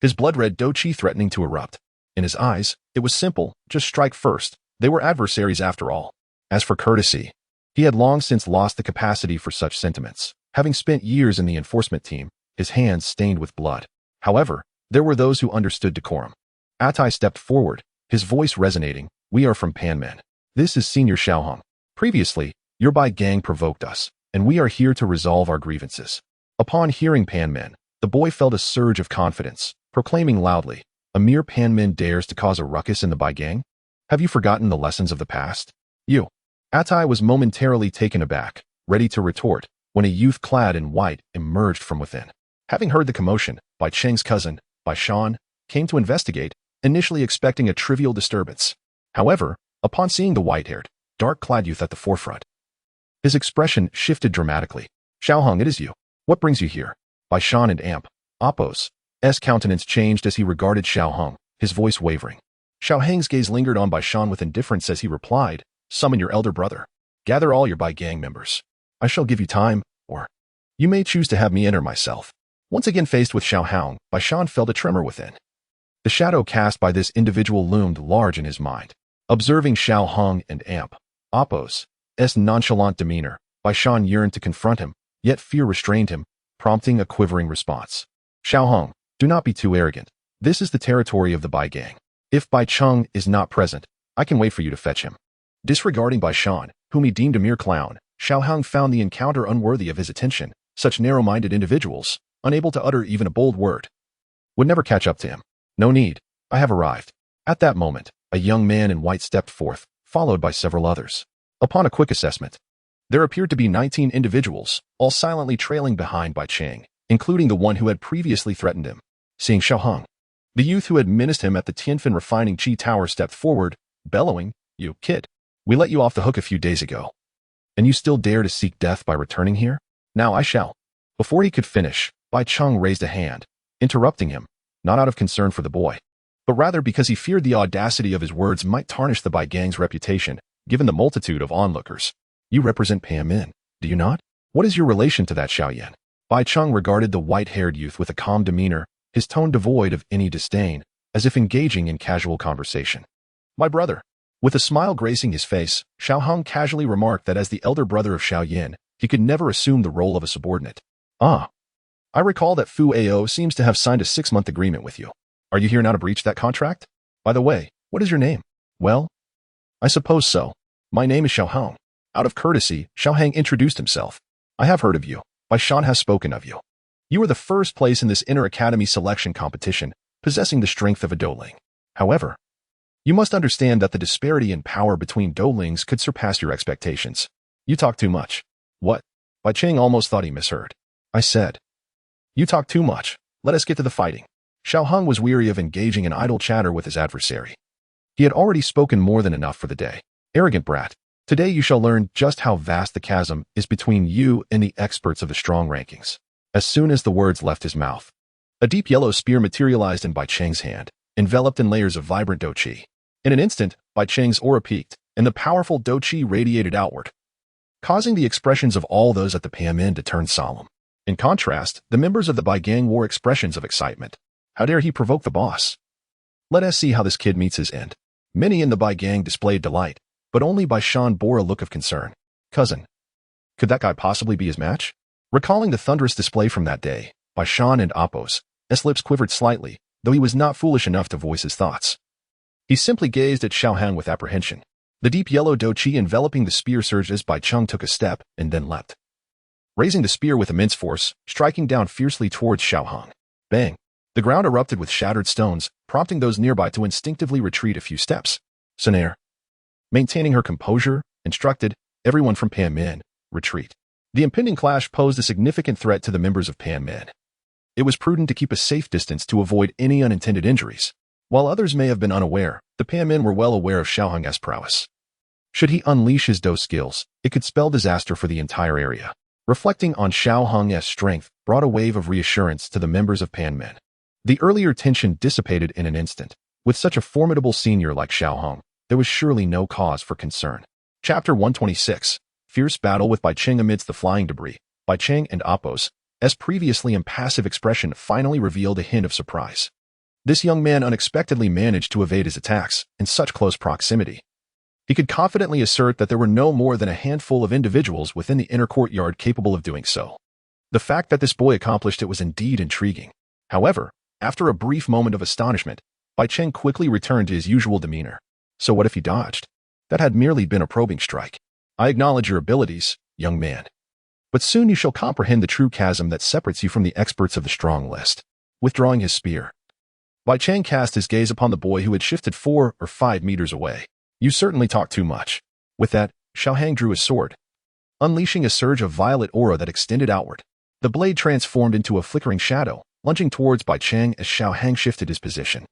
his blood-red Dou Qi threatening to erupt. In his eyes, it was simple, just strike first. They were adversaries after all. As for courtesy, he had long since lost the capacity for such sentiments. Having spent years in the enforcement team, his hands stained with blood. However, there were those who understood decorum. Atai stepped forward, his voice resonating. We are from Panmin. This is Senior Xiao Hong. Previously, your Bai Gang provoked us, and we are here to resolve our grievances. Upon hearing Panmin, the boy felt a surge of confidence, proclaiming loudly, a mere Panmin dares to cause a ruckus in the Bai Gang? Have you forgotten the lessons of the past? You. Atai was momentarily taken aback, ready to retort, when a youth clad in white emerged from within. Having heard the commotion, Bai Cheng's cousin, Bai Shan, came to investigate, initially expecting a trivial disturbance. However, upon seeing the white-haired, dark-clad youth at the forefront, his expression shifted dramatically. Xiao Hong, it is you. What brings you here? Bai Shan and Appos' countenance changed as he regarded Xiao Hong, his voice wavering. Xiao Hang's gaze lingered on Bai Shan with indifference as he replied, summon your elder brother. Gather all your Bai Gang members. I shall give you time, or you may choose to have me enter myself. Once again faced with Xiao Hong, Bai Shan felt a tremor within. The shadow cast by this individual loomed large in his mind. Observing Xiao Hong and Appos' nonchalant demeanor, Bai Shan yearned to confront him, yet fear restrained him, prompting a quivering response. Xiao Hong, do not be too arrogant. This is the territory of the Bai Gang. If Bai Cheng is not present, I can wait for you to fetch him. Disregarding Bai Shan, whom he deemed a mere clown, Xiao Hong found the encounter unworthy of his attention. Such narrow-minded individuals, unable to utter even a bold word, would never catch up to him. No need. I have arrived. At that moment, a young man in white stepped forth, followed by several others. Upon a quick assessment, there appeared to be 19 individuals, all silently trailing behind Bai Cheng, including the one who had previously threatened him. Seeing Xiao Hong, the youth who had menaced him at the Tianfin Refining Qi Tower stepped forward, bellowing, You, kid. We let you off the hook a few days ago. And you still dare to seek death by returning here? Now I shall. Before he could finish, Bai Cheng raised a hand, interrupting him, not out of concern for the boy, but rather because he feared the audacity of his words might tarnish the Bai Gang's reputation. given the multitude of onlookers. You represent Pan Min, do you not? What is your relation to that Xiao Yan? Bai Cheng regarded the white-haired youth with a calm demeanor, his tone devoid of any disdain, as if engaging in casual conversation. My brother. With a smile gracing his face, Xiao Hong casually remarked that as the elder brother of Xiao Yan, he could never assume the role of a subordinate. Ah. I recall that Fu Ao seems to have signed a 6-month agreement with you. Are you here now to breach that contract? By the way, what is your name? Well, I suppose so. My name is Xiao Hong. Out of courtesy, Xiao Hang introduced himself. I have heard of you. Bai Shan has spoken of you. You were the first place in this inter-academy selection competition, possessing the strength of a douling. However, you must understand that the disparity in power between doulings could surpass your expectations. You talk too much. What? Bai Cheng almost thought he misheard. I said. You talk too much. Let us get to the fighting. Xiao Hong was weary of engaging in idle chatter with his adversary. He had already spoken more than enough for the day. Arrogant brat. Today you shall learn just how vast the chasm is between you and the experts of the strong rankings. As soon as the words left his mouth, a deep yellow spear materialized in Bai Cheng's hand, enveloped in layers of vibrant Dou Qi. In an instant, Bai Cheng's aura peaked, and the powerful Dou Qi radiated outward, causing the expressions of all those at the Pan Min to turn solemn. In contrast, the members of the Bai gang wore expressions of excitement. How dare he provoke the boss? Let us see how this kid meets his end. Many in the Bai gang displayed delight, but only Bai Shan bore a look of concern. Cousin, could that guy possibly be his match? Recalling the thunderous display from that day, Bai Shan and Appo's lips quivered slightly, though he was not foolish enough to voice his thoughts. He simply gazed at Xiao Hang with apprehension. The deep yellow Dou Qi enveloping the spear surged as Bai Cheng took a step and then leapt, raising the spear with immense force, striking down fiercely towards Xiao Hang. Bang! The ground erupted with shattered stones, prompting those nearby to instinctively retreat a few steps. Sonair, maintaining her composure, instructed everyone from Pan Min, retreat. The impending clash posed a significant threat to the members of Pan Min. It was prudent to keep a safe distance to avoid any unintended injuries. While others may have been unaware, the Pan Min were well aware of Xiao Hang's prowess. Should he unleash his Dou skills, it could spell disaster for the entire area. Reflecting on Xiao Hang's strength brought a wave of reassurance to the members of Pan Min. The earlier tension dissipated in an instant. With such a formidable senior like Xiao Hang, there was surely no cause for concern. Chapter 126. Fierce battle with Bai Cheng amidst the flying debris. Bai Cheng and Appo's previously impassive expression finally revealed a hint of surprise. This young man unexpectedly managed to evade his attacks in such close proximity. He could confidently assert that there were no more than a handful of individuals within the inner courtyard capable of doing so. The fact that this boy accomplished it was indeed intriguing. However, after a brief moment of astonishment, Bai Cheng quickly returned to his usual demeanor. So what if he dodged? That had merely been a probing strike. I acknowledge your abilities, young man. But soon you shall comprehend the true chasm that separates you from the experts of the strong list. Withdrawing his spear, Bai Cheng cast his gaze upon the boy who had shifted 4 or 5 meters away. You certainly talk too much. With that, Xiao Hang drew his sword, unleashing a surge of violet aura that extended outward. The blade transformed into a flickering shadow, lunging towards Bai Cheng as Xiao Hang shifted his position.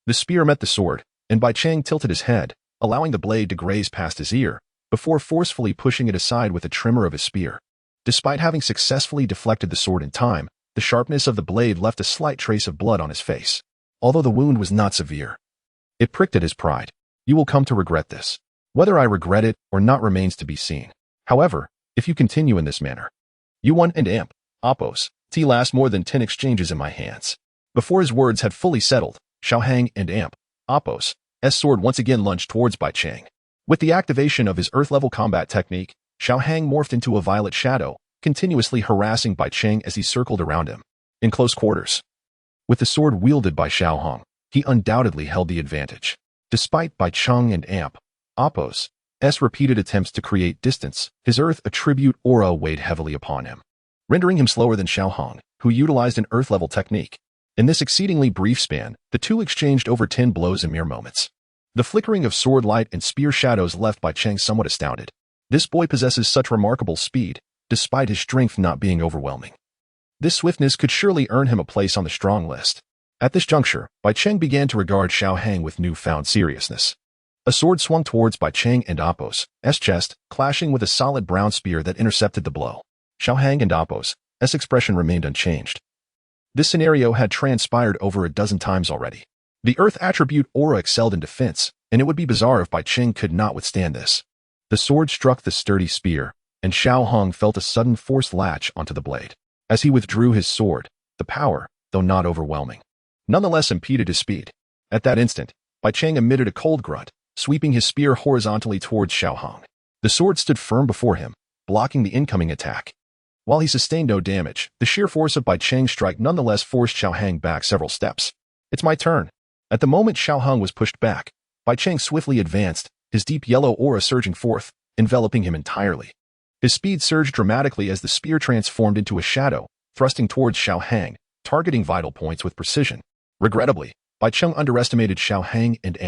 The spear met the sword, and Bai Cheng tilted his head, allowing the blade to graze past his ear, before forcefully pushing it aside with a tremor of his spear. Despite having successfully deflected the sword in time, the sharpness of the blade left a slight trace of blood on his face. Although the wound was not severe, it pricked at his pride. You will come to regret this. Whether I regret it or not remains to be seen. However, if you continue in this manner, U1 and Amp, Appo's, last more than 10 exchanges in my hands. Before his words had fully settled, Xiao Hang and Amp, Appo's sword once again lunged towards Bai Cheng. With the activation of his earth-level combat technique, Xiao Hang morphed into a violet shadow, continuously harassing Bai Cheng as he circled around him. In close quarters, with the sword wielded by Xiao Hang, he undoubtedly held the advantage. Despite Bai Cheng and Amp, Appo's repeated attempts to create distance, his earth attribute aura weighed heavily upon him, rendering him slower than Xiao Hang, who utilized an earth-level technique. In this exceedingly brief span, the two exchanged over 10 blows in mere moments. The flickering of sword light and spear shadows left Bai Cheng somewhat astounded. This boy possesses such remarkable speed, despite his strength not being overwhelming. This swiftness could surely earn him a place on the strong list. At this juncture, Bai Cheng began to regard Xiao Hang with newfound seriousness. A sword swung towards Bai Cheng and Appo's chest, clashing with a solid brown spear that intercepted the blow. Xiao Hang and Appo's expression remained unchanged. This scenario had transpired over a dozen times already. The earth attribute aura excelled in defense, and it would be bizarre if Bai Cheng could not withstand this. The sword struck the sturdy spear, and Xiao Hong felt a sudden force latch onto the blade. As he withdrew his sword, the power, though not overwhelming, nonetheless impeded his speed. At that instant, Bai Cheng emitted a cold grunt, sweeping his spear horizontally towards Xiao Hong. The sword stood firm before him, blocking the incoming attack. While he sustained no damage, the sheer force of Bai Cheng's strike nonetheless forced Xiao Hong back several steps. It's my turn. At the moment Xiao Hong was pushed back, Bai Cheng swiftly advanced, his deep yellow aura surging forth, enveloping him entirely. His speed surged dramatically as the spear transformed into a shadow, thrusting towards Xiao Hong, targeting vital points with precision. Regrettably, Bai Cheng underestimated Xiao Hong and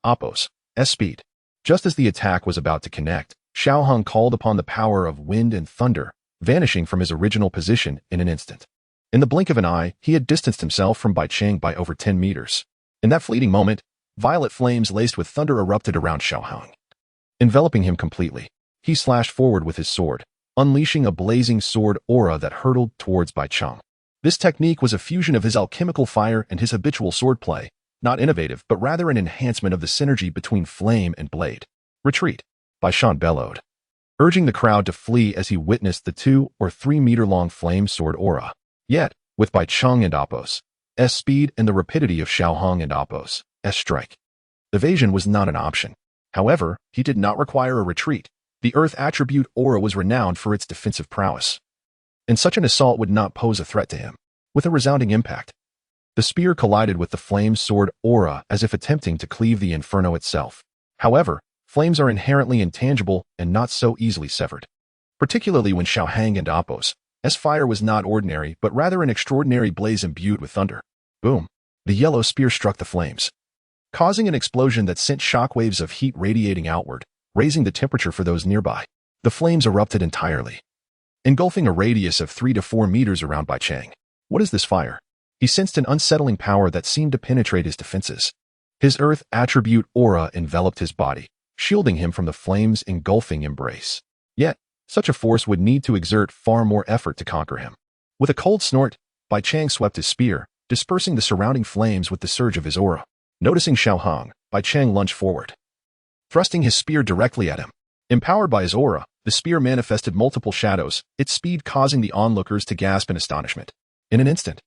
Appo's speed. Just as the attack was about to connect, Xiao Hong called upon the power of wind and thunder, vanishing from his original position in an instant. In the blink of an eye, he had distanced himself from Bai Cheng by over 10 meters. In that fleeting moment, violet flames laced with thunder erupted around Xiao Hong, enveloping him completely. He slashed forward with his sword, unleashing a blazing sword aura that hurtled towards Bai Cheng. This technique was a fusion of his alchemical fire and his habitual swordplay, not innovative but rather an enhancement of the synergy between flame and blade. Retreat! Bai Cheng bellowed, urging the crowd to flee as he witnessed the 2 or 3 meter long flame sword aura. Yet, with Bai Cheng and Appo's speed and the rapidity of Xiao Hong and Appo's strike, evasion was not an option. However, he did not require a retreat. The earth attribute aura was renowned for its defensive prowess, and such an assault would not pose a threat to him. With a resounding impact, the spear collided with the flame sword aura as if attempting to cleave the inferno itself. However, flames are inherently intangible and not so easily severed, particularly when Xiao Hong and Appo's fire was not ordinary but rather an extraordinary blaze imbued with thunder. Boom! The yellow spear struck the flames, causing an explosion that sent shockwaves of heat radiating outward, raising the temperature for those nearby. The flames erupted entirely, engulfing a radius of 3 to 4 meters around Bai Cheng. What is this fire? He sensed an unsettling power that seemed to penetrate his defenses. His earth attribute aura enveloped his body, shielding him from the flames' engulfing embrace. Yet, such a force would need to exert far more effort to conquer him. With a cold snort, Bai Cheng swept his spear, dispersing the surrounding flames with the surge of his aura. Noticing Xiao Hong, Bai Cheng lunged forward, thrusting his spear directly at him. Empowered by his aura, the spear manifested multiple shadows, its speed causing the onlookers to gasp in astonishment. In an instant,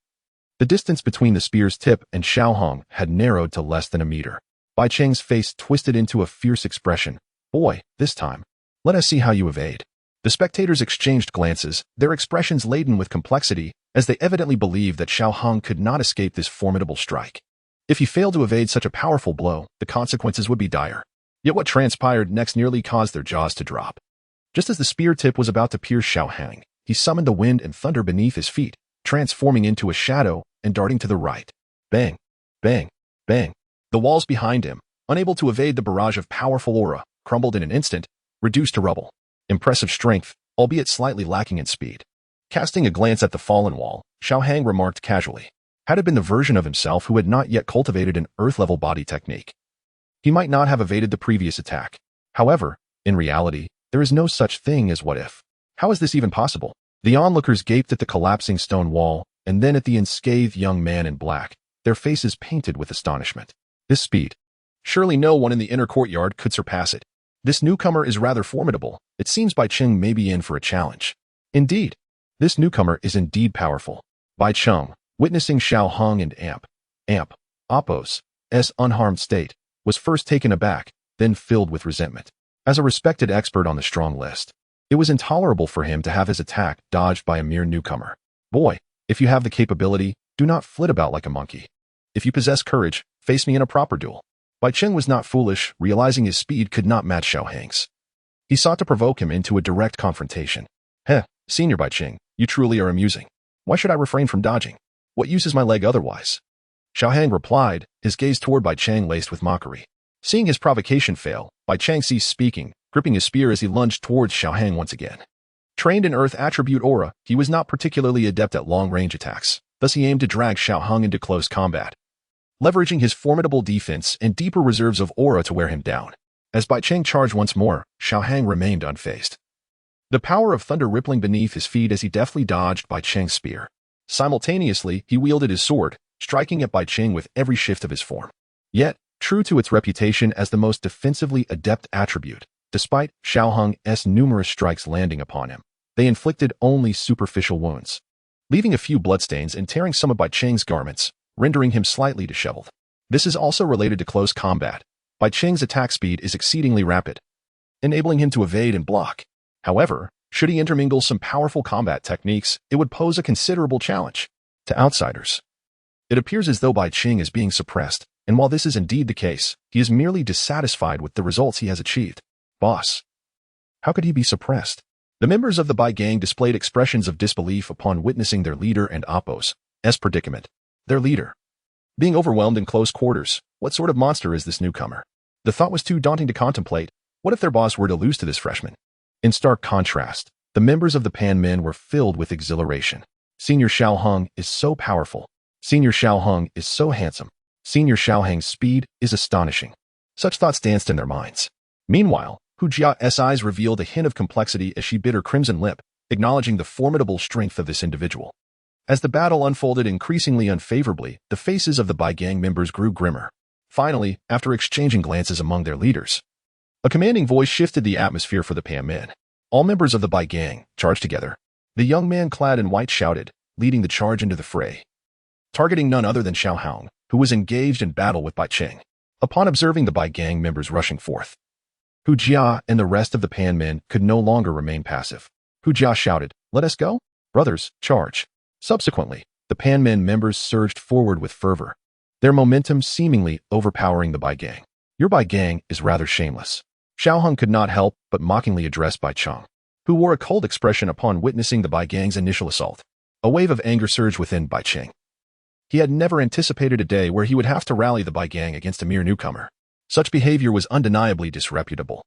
the distance between the spear's tip and Xiao Hong had narrowed to less than a meter. Bai Cheng's face twisted into a fierce expression. Boy, this time, let us see how you evade. The spectators exchanged glances, their expressions laden with complexity, as they evidently believed that Xiao Hong could not escape this formidable strike. If he failed to evade such a powerful blow, the consequences would be dire. Yet what transpired next nearly caused their jaws to drop. Just as the spear tip was about to pierce Xiao Hong, he summoned the wind and thunder beneath his feet, transforming into a shadow and darting to the right. Bang! Bang! Bang! The walls behind him, unable to evade the barrage of powerful aura, crumbled in an instant, reduced to rubble. Impressive strength, albeit slightly lacking in speed. Casting a glance at the fallen wall, Xiao Hong remarked casually, had it been the version of himself who had not yet cultivated an earth-level body technique, he might not have evaded the previous attack. However, in reality, there is no such thing as what if. How is this even possible? The onlookers gaped at the collapsing stone wall, and then at the unscathed young man in black, their faces painted with astonishment. This speed. Surely no one in the inner courtyard could surpass it. This newcomer is rather formidable. It seems Bai Cheng may be in for a challenge. Indeed, this newcomer is indeed powerful. Bai Cheng, witnessing Xiao Hong and Appo's unharmed state, was first taken aback, then filled with resentment. As a respected expert on the strong list, it was intolerable for him to have his attack dodged by a mere newcomer. Boy, if you have the capability, do not flit about like a monkey. If you possess courage, face me in a proper duel. Bai Cheng was not foolish, realizing his speed could not match Xiao Hong's. He sought to provoke him into a direct confrontation. Senior Bai Cheng, you truly are amusing. Why should I refrain from dodging? What use is my leg otherwise? Xiao Hong replied, his gaze toward Bai Cheng laced with mockery. Seeing his provocation fail, Bai Cheng ceased speaking, gripping his spear as he lunged towards Xiao Hong once again. Trained in earth attribute aura, he was not particularly adept at long-range attacks, thus he aimed to drag Xiao Hong into close combat, leveraging his formidable defense and deeper reserves of aura to wear him down. As Bai Cheng charged once more, Xiao Hong remained unfazed, the power of thunder rippling beneath his feet as he deftly dodged Bai Cheng's spear. Simultaneously, he wielded his sword, striking at Bai Cheng with every shift of his form. Yet, true to its reputation as the most defensively adept attribute, Despite Xiao Hung's numerous strikes landing upon him, they inflicted only superficial wounds, leaving a few bloodstains and tearing some of Bai Qing's garments, rendering him slightly disheveled. This is also related to close combat. Bai Qing's attack speed is exceedingly rapid, enabling him to evade and block. However, should he intermingle some powerful combat techniques, it would pose a considerable challenge. To outsiders, it appears as though Bai Qing is being suppressed, and while this is indeed the case, he is merely dissatisfied with the results he has achieved. Boss, how could he be suppressed? The members of the Bai gang displayed expressions of disbelief upon witnessing their leader and Apos' predicament. Their leader being overwhelmed in close quarters. What sort of monster is this newcomer? The thought was too daunting to contemplate. What if their boss were to lose to this freshman? In stark contrast, the members of the Pan men were filled with exhilaration. Senior Xiao Hung is so powerful. Senior Xiao Hung is so handsome. Senior Xiao Hung's speed is astonishing. Such thoughts danced in their minds. Meanwhile, Hu Jia's eyes revealed a hint of complexity as she bit her crimson lip, acknowledging the formidable strength of this individual. As the battle unfolded increasingly unfavorably, the faces of the Bai gang members grew grimmer. Finally, after exchanging glances among their leaders, a commanding voice shifted the atmosphere for the Pan men. All members of the Bai gang charged together. The young man clad in white shouted, leading the charge into the fray, targeting none other than Xiao Hong, who was engaged in battle with Bai Qing. Upon observing the Bai gang members rushing forth, Hu Jia and the rest of the Pan men could no longer remain passive. Hu Jia shouted, "Let us go? Brothers, charge." Subsequently, the Pan men members surged forward with fervor, their momentum seemingly overpowering the Bai gang. "Your Bai gang is rather shameless." Xiao Hung could not help but mockingly address Bai Cheng, who wore a cold expression upon witnessing the Bai gang's initial assault. A wave of anger surged within Bai Qing. He had never anticipated a day where he would have to rally the Bai gang against a mere newcomer. Such behavior was undeniably disreputable.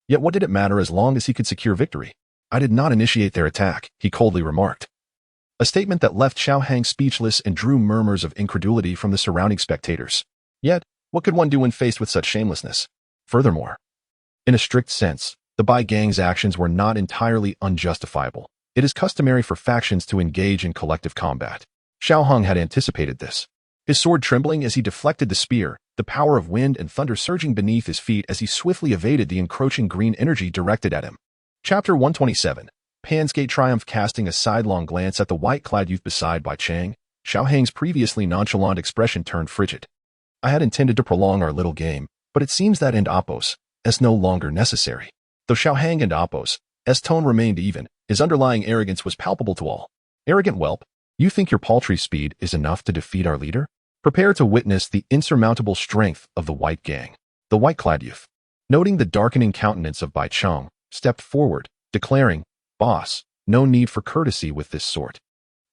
Yet what did it matter as long as he could secure victory? "I did not initiate their attack," he coldly remarked. A statement that left Xiao Hang speechless and drew murmurs of incredulity from the surrounding spectators. Yet, what could one do when faced with such shamelessness? Furthermore, in a strict sense, the Bai gang's actions were not entirely unjustifiable. It is customary for factions to engage in collective combat. Xiao Hung had anticipated this. His sword trembling as he deflected the spear, the power of wind and thunder surging beneath his feet as he swiftly evaded the encroaching green energy directed at him. Chapter 127. Pan's Gate Triumph. Casting a sidelong glance at the white-clad youth beside Bai Chang, Xiao Hang's previously nonchalant expression turned frigid. "I had intended to prolong our little game, but it seems that and Apos is no longer necessary." Though Xiao Hang and Apos' tone remained even, his underlying arrogance was palpable to all. "Arrogant whelp, you think your paltry speed is enough to defeat our leader? Prepare to witness the insurmountable strength of the white gang." The white-clad youth, noting the darkening countenance of Bai Cheng, stepped forward, declaring, "Boss, no need for courtesy with this sort.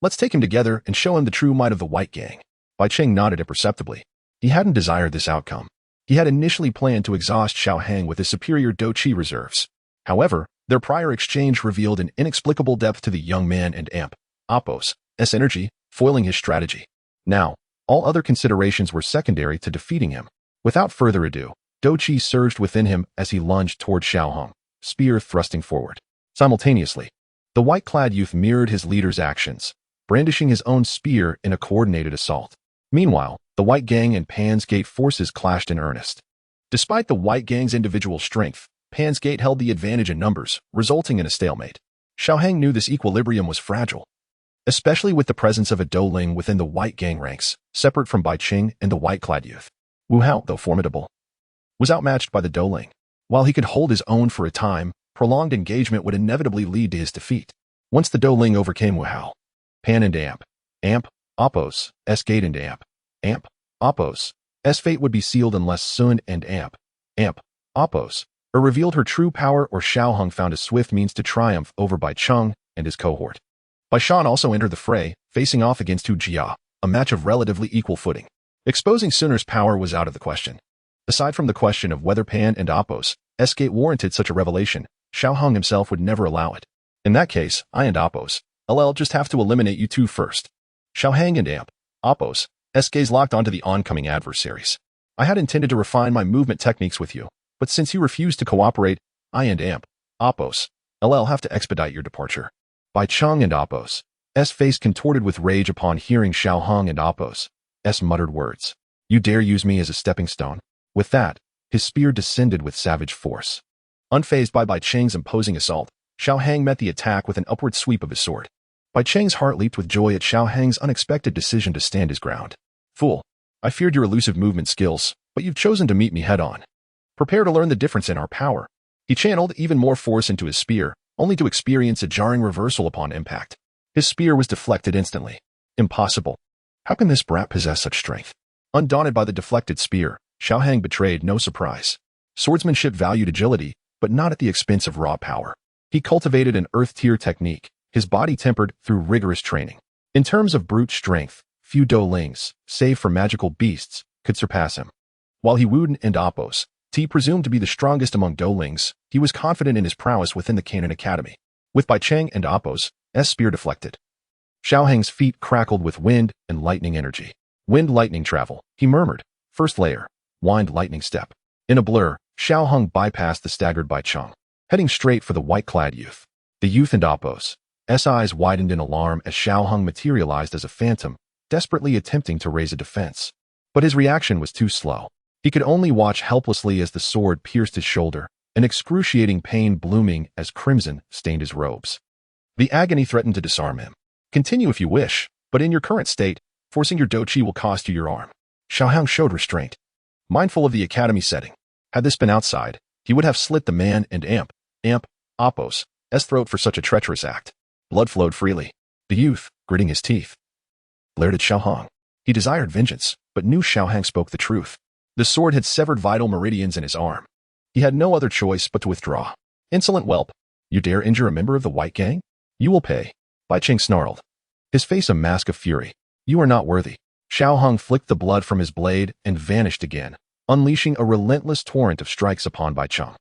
Let's take him together and show him the true might of the white gang." Bai Cheng nodded imperceptibly. He hadn't desired this outcome. He had initially planned to exhaust Xiao Hang with his superior Dou Qi reserves. However, their prior exchange revealed an inexplicable depth to the young man and Apos' energy, foiling his strategy. Now, all other considerations were secondary to defeating him. Without further ado, Dou Qi surged within him as he lunged toward Xiao Hong, spear thrusting forward. Simultaneously, the white-clad youth mirrored his leader's actions, brandishing his own spear in a coordinated assault. Meanwhile, the White Gang and Pan's Gate forces clashed in earnest. Despite the White Gang's individual strength, Pan's Gate held the advantage in numbers, resulting in a stalemate. Xiao Hang knew this equilibrium was fragile, especially with the presence of a Dou Ling within the White Gang ranks, separate from Bai Qing and the white-clad youth. Wu Hao, though formidable, was outmatched by the Dou Ling. While he could hold his own for a time, prolonged engagement would inevitably lead to his defeat. Once the Dou Ling overcame Wu Hao, Pan and Apos' Gate and Apos' fate would be sealed unless Sun and Apos' revealed her true power or Xiao Hung found a swift means to triumph over Bai Cheng and his cohort. Bai Shan also entered the fray, facing off against Hu Jia, a match of relatively equal footing. Exposing Sun's power was out of the question. Aside from the question of whether Pan and Apos' Gate warranted such a revelation, Xiao Hung himself would never allow it. "In that case, I and Apos' just have to eliminate you two first." Xiao Hang and Apos' gaze locked onto the oncoming adversaries. "I had intended to refine my movement techniques with you, but since you refused to cooperate, I and Apos' have to expedite your departure." Bai Cheng and Apos' face contorted with rage upon hearing Xiao Hung and Apos' muttered words. "You dare use me as a stepping stone?" With that, his spear descended with savage force. Unfazed by Bai Cheng's imposing assault, Xiao Hang met the attack with an upward sweep of his sword. Bai Cheng's heart leaped with joy at Xiao Hang's unexpected decision to stand his ground. Fool, I feared your elusive movement skills, but you've chosen to meet me head-on. Prepare to learn the difference in our power. He channeled even more force into his spear, only to experience a jarring reversal upon impact. His spear was deflected instantly. Impossible. How can this brat possess such strength? Undaunted by the deflected spear, Xiao Hang betrayed no surprise. Swordsmanship valued agility, but not at the expense of raw power. He cultivated an earth-tier technique, his body tempered through rigorous training. In terms of brute strength, few Doulings, save for magical beasts, could surpass him. While he wielded and oppos, T presumed to be the strongest among Doulings, he was confident in his prowess within the Canon Academy. With Bai Cheng and oppos, S spear deflected. Xiao Hang's feet crackled with wind and lightning energy. Wind lightning travel, he murmured. First layer, wind lightning step. In a blur, Xiao Hang bypassed the staggered Bai Cheng, heading straight for the white-clad youth. The youth and oppos, S eyes widened in alarm as Xiao Hang materialized as a phantom, desperately attempting to raise a defense. But his reaction was too slow. He could only watch helplessly as the sword pierced his shoulder, an excruciating pain blooming as crimson stained his robes. The agony threatened to disarm him. Continue if you wish, but in your current state, forcing your Dou Qi will cost you your arm. Xiao Hang showed restraint. Mindful of the academy setting, had this been outside, he would have slit the man and oppos' throat for such a treacherous act. Blood flowed freely. The youth, gritting his teeth, glared at Xiao Hang. He desired vengeance, but knew Xiao Hang spoke the truth. The sword had severed vital meridians in his arm. He had no other choice but to withdraw. Insolent whelp, you dare injure a member of the White Gang? You will pay. Bai Cheng snarled, his face a mask of fury. You are not worthy. Xiao Hang flicked the blood from his blade and vanished again, unleashing a relentless torrent of strikes upon Bai Cheng.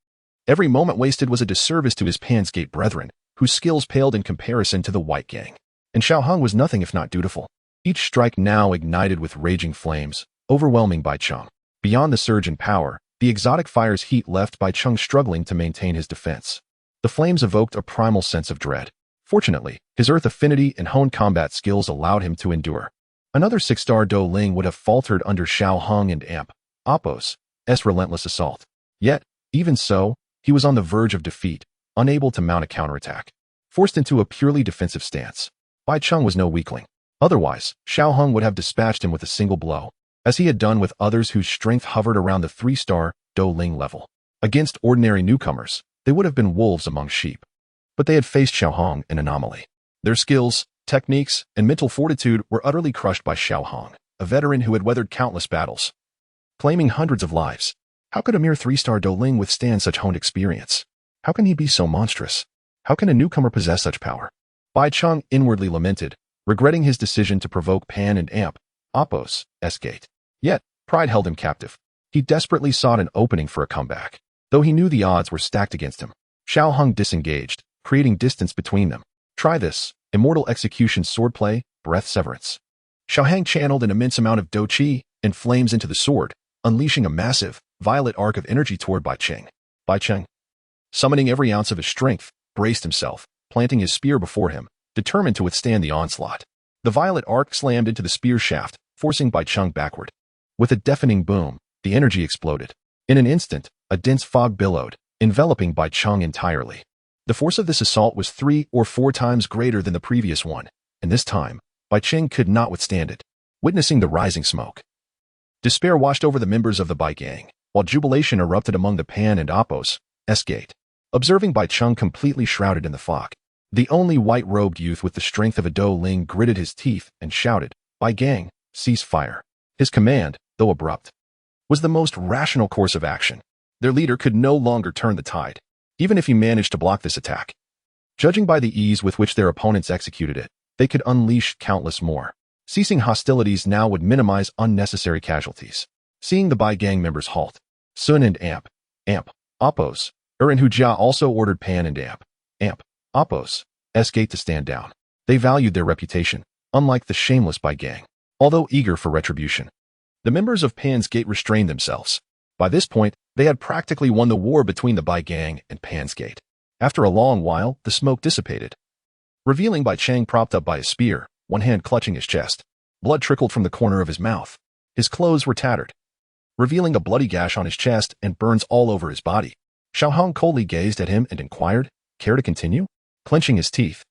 Every moment wasted was a disservice to his Pansgate brethren, whose skills paled in comparison to the White Gang. And Xiao Hang was nothing if not dutiful. Each strike now ignited with raging flames, overwhelming Bai Cheng. Beyond the surge in power, the exotic fire's heat left Bai Cheng struggling to maintain his defense. The flames evoked a primal sense of dread. Fortunately, his earth affinity and honed combat skills allowed him to endure. Another 6-star Douling would have faltered under Xiao Hang and oppos' relentless assault. Yet, even so, he was on the verge of defeat, unable to mount a counterattack. Forced into a purely defensive stance, Bai Cheng was no weakling. Otherwise, Xiao Hang would have dispatched him with a single blow, as he had done with others whose strength hovered around the 3-star Douling level. Against ordinary newcomers, they would have been wolves among sheep. But they had faced Xiao Hang, an anomaly. Their skills, techniques, and mental fortitude were utterly crushed by Xiao Hang, a veteran who had weathered countless battles, claiming hundreds of lives. How could a mere 3-star Douling withstand such honed experience? How can he be so monstrous? How can a newcomer possess such power? Bai Cheng inwardly lamented, regretting his decision to provoke Pan and oppos' gate. Yet, pride held him captive. He desperately sought an opening for a comeback, though he knew the odds were stacked against him. Xiao Hang disengaged, creating distance between them. Try this, immortal execution swordplay, breath severance. Xiao Hang channeled an immense amount of Dou Qi and flames into the sword, unleashing a massive, violet arc of energy toward Bai Cheng. Bai Cheng, summoning every ounce of his strength, braced himself, planting his spear before him, determined to withstand the onslaught. The violet arc slammed into the spear shaft, forcing Bai Cheng backward. With a deafening boom, the energy exploded. In an instant, a dense fog billowed, enveloping Bai Cheng entirely. The force of this assault was 3 or 4 times greater than the previous one, and this time, Bai Cheng could not withstand it. Witnessing the rising smoke, despair washed over the members of the Bai Gang, while jubilation erupted among the Pan and oppos' gate. Observing Bai Cheng completely shrouded in the fog, the only white-robed youth with the strength of a Douling gritted his teeth and shouted, "Bai Gang, cease fire." His command, though abrupt, was the most rational course of action. Their leader could no longer turn the tide, even if he managed to block this attack. Judging by the ease with which their opponents executed it, they could unleash countless more. Ceasing hostilities now would minimize unnecessary casualties. Seeing the Bai Gang members halt, Sun and oppos' and Hujia also ordered Pan and oppos' gate to stand down. They valued their reputation, unlike the shameless Bai Gang, although eager for retribution. The members of Pan's Gate restrained themselves. By this point, they had practically won the war between the Bai Gang and Pan's Gate. After a long while, the smoke dissipated, revealing Bai Cheng propped up by a spear, one hand clutching his chest. Blood trickled from the corner of his mouth. His clothes were tattered, revealing a bloody gash on his chest and burns all over his body. Xiao Hong coldly gazed at him and inquired, "Care to continue?" Clenching his teeth.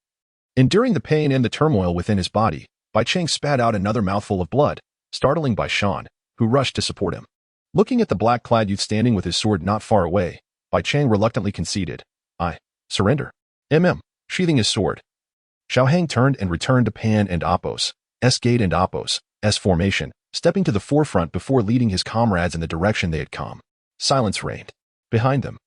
Enduring the pain and the turmoil within his body, Bai Cheng spat out another mouthful of blood, startling Bai Shan, who rushed to support him. Looking at the black-clad youth standing with his sword not far away, Bai Cheng reluctantly conceded, "I surrender." Sheathing his sword. Xiao Hang turned and returned to Pan and Appos, S-gate and Appos, S formation, stepping to the forefront before leading his comrades in the direction they had come. Silence reigned. Behind them,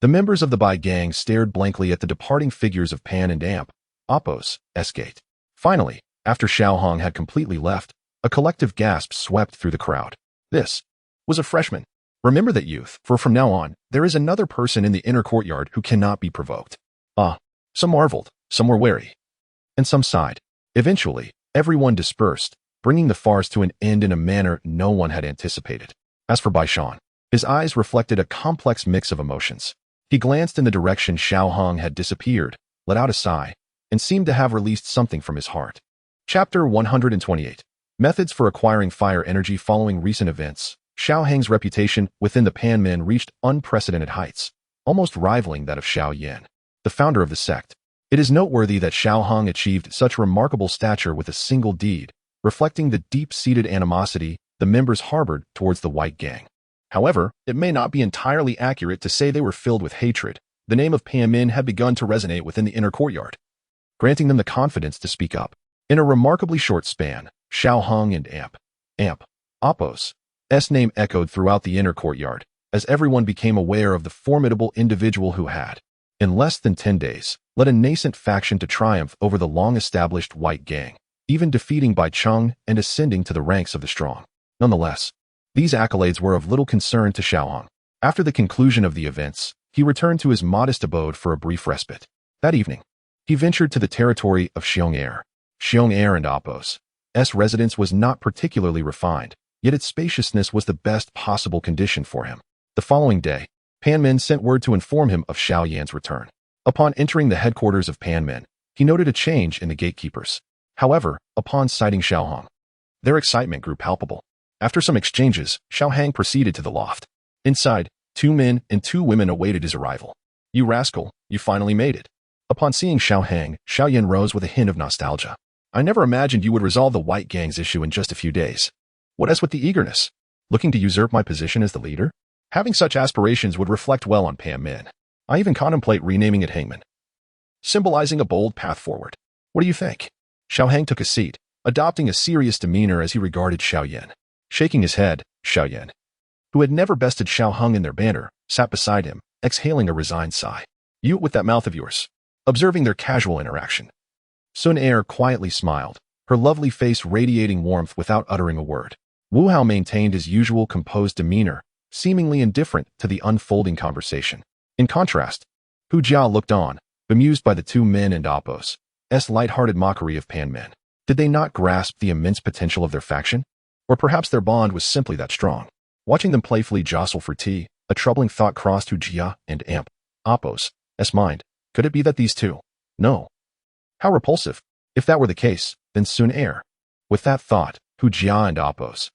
the members of the Bai gang stared blankly at the departing figures of Pan and Amp, Appos, S-gate. Finally, after Xiao Hong had completely left, a collective gasp swept through the crowd. This was a freshman. Remember that, youth, for from now on, there is another person in the inner courtyard who cannot be provoked. Some marveled, some were wary, and some sighed. Eventually, everyone dispersed, bringing the farce to an end in a manner no one had anticipated. As for Bai Shan, his eyes reflected a complex mix of emotions. He glanced in the direction Xiao Hong had disappeared, let out a sigh, and seemed to have released something from his heart. Chapter 128. Methods for acquiring fire energy following recent events. Xiao Hang's reputation within the Pan men reached unprecedented heights, almost rivaling that of Xiao Yan, the founder of the sect. It is noteworthy that Xiao Hong achieved such remarkable stature with a single deed, reflecting the deep-seated animosity the members harbored towards the White Gang. However, it may not be entirely accurate to say they were filled with hatred. The name of Pan Min had begun to resonate within the inner courtyard, granting them the confidence to speak up. In a remarkably short span, Xiao Hong and Appos' name echoed throughout the inner courtyard, as everyone became aware of the formidable individual who had, in less than 10 days, led a nascent faction to triumph over the long-established White Gang, even defeating Bai Cheng and ascending to the ranks of the strong. Nonetheless, these accolades were of little concern to Xiao Hong. After the conclusion of the events, he returned to his modest abode for a brief respite. That evening, he ventured to the territory of Xiong Air. Xiong Air and Appos' residence was not particularly refined, yet its spaciousness was the best possible condition for him. The following day, Pan Min sent word to inform him of Xiao Yan's return. Upon entering the headquarters of Pan Min, he noted a change in the gatekeepers. However, upon sighting Xiao Hong, their excitement grew palpable. After some exchanges, Xiao Hang proceeded to the loft. Inside, 2 men and 2 women awaited his arrival. "You rascal, you finally made it." Upon seeing Xiao Hang, Xiao Yan rose with a hint of nostalgia. "I never imagined you would resolve the White Gang's issue in just a few days. What else with the eagerness? Looking to usurp my position as the leader? Having such aspirations would reflect well on Pan Min. I even contemplate renaming it Hangman, symbolizing a bold path forward. What do you think?" Xiao Hang took a seat, adopting a serious demeanor as he regarded Xiao Yan. Shaking his head, Xiao Yan, who had never bested Xiao Hong in their banter, sat beside him, exhaling a resigned sigh. "You with that mouth of yours." Observing their casual interaction, Sun Er quietly smiled, her lovely face radiating warmth without uttering a word. Wu Hao maintained his usual composed demeanor, seemingly indifferent to the unfolding conversation. In contrast, Hu Jia looked on, bemused by the 2 men and Appos' light-hearted mockery of Pan Men. Did they not grasp the immense potential of their faction? Or perhaps their bond was simply that strong. Watching them playfully jostle for tea, a troubling thought crossed Hu Jia and Appos' mind. Could it be that these two? No. How repulsive. If that were the case, then Sun Er. With that thought, Hu Jia and Appos'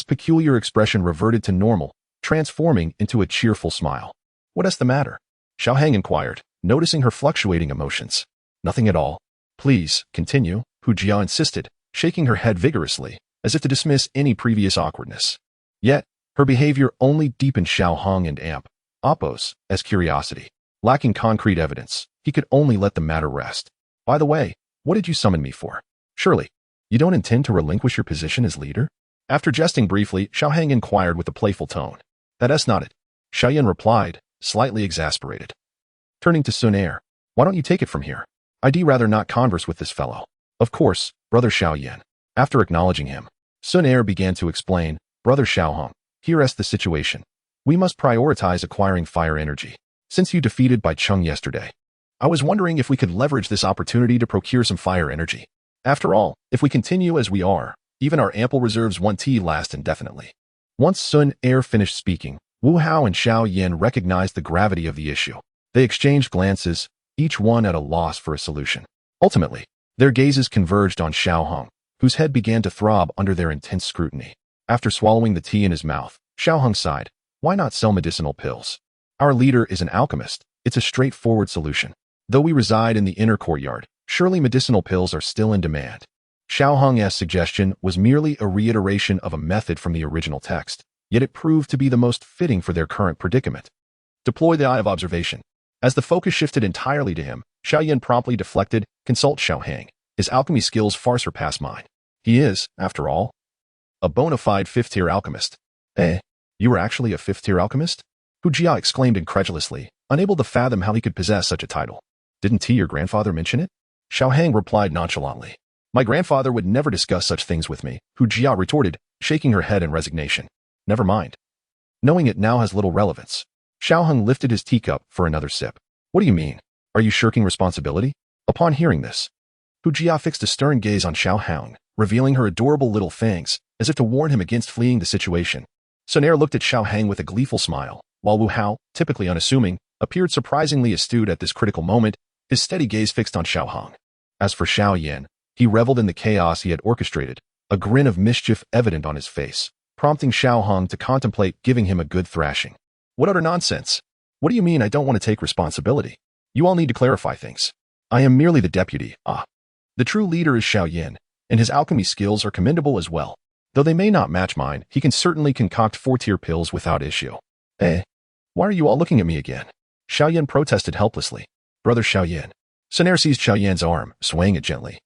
peculiar expression reverted to normal, transforming into a cheerful smile. "What is the matter?" Xiao Hang inquired, noticing her fluctuating emotions. "Nothing at all. Please, continue," Hu Jia insisted, shaking her head vigorously, as if to dismiss any previous awkwardness. Yet, her behavior only deepened Xiao Hong and Appos' curiosity. Lacking concrete evidence, he could only let the matter rest. "By the way, what did you summon me for? Surely, you don't intend to relinquish your position as leader?" After jesting briefly, Xiao Hang inquired with a playful tone. "That nodded." Xiao Yan replied, slightly exasperated. Turning to Sun Er, "Why don't you take it from here? I'd rather not converse with this fellow." "Of course, Brother Xiao Yan." After acknowledging him, Sun Er began to explain, "Brother Xiao Hong, here's the situation. We must prioritize acquiring fire energy. Since you defeated Bai Cheng yesterday, I was wondering if we could leverage this opportunity to procure some fire energy. After all, if we continue as we are, even our ample reserves won't last indefinitely." Once Sun Er finished speaking, Wu Hao and Xiao Yan recognized the gravity of the issue. They exchanged glances, each one at a loss for a solution. Ultimately, their gazes converged on Xiao Hong, whose head began to throb under their intense scrutiny. After swallowing the tea in his mouth, Xiao Hong sighed. "Why not sell medicinal pills? Our leader is an alchemist. It's a straightforward solution. Though we reside in the inner courtyard, surely medicinal pills are still in demand. Xiao Hong's suggestion was merely a reiteration of a method from the original text, yet it proved to be the most fitting for their current predicament. Deploy the eye of observation. As the focus shifted entirely to him, Xiaoyan promptly deflected, consult Xiao Hang. His alchemy skills far surpass mine. He is, after all, a bona fide fifth-tier alchemist. Eh? You were actually a fifth-tier alchemist? Hu Jia exclaimed incredulously, unable to fathom how he could possess such a title. Didn't your grandfather mention it? Xiao Hang replied nonchalantly. My grandfather would never discuss such things with me, Hu Jia retorted, shaking her head in resignation. Never mind. Knowing it now has little relevance. Xiao Hang lifted his teacup for another sip. What do you mean? Are you shirking responsibility? Upon hearing this, Hu Jia fixed a stern gaze on Xiao Hang, revealing her adorable little fangs, as if to warn him against fleeing the situation. Sun Er looked at Xiao Hang with a gleeful smile, while Wu Hao, typically unassuming, appeared surprisingly astute at this critical moment, his steady gaze fixed on Xiao Hang. As for Xiao Yan, he reveled in the chaos he had orchestrated, a grin of mischief evident on his face, prompting Xiao Hang to contemplate giving him a good thrashing. What utter nonsense! What do you mean I don't want to take responsibility? You all need to clarify things. I am merely the deputy, The true leader is Xiao Yan, and his alchemy skills are commendable as well. Though they may not match mine, he can certainly concoct four-tier pills without issue. Eh? Why are you all looking at me again? Xiao Yan protested helplessly. Brother Xiao Yan. Sun Er seized Xiao Yan's arm, swaying it gently,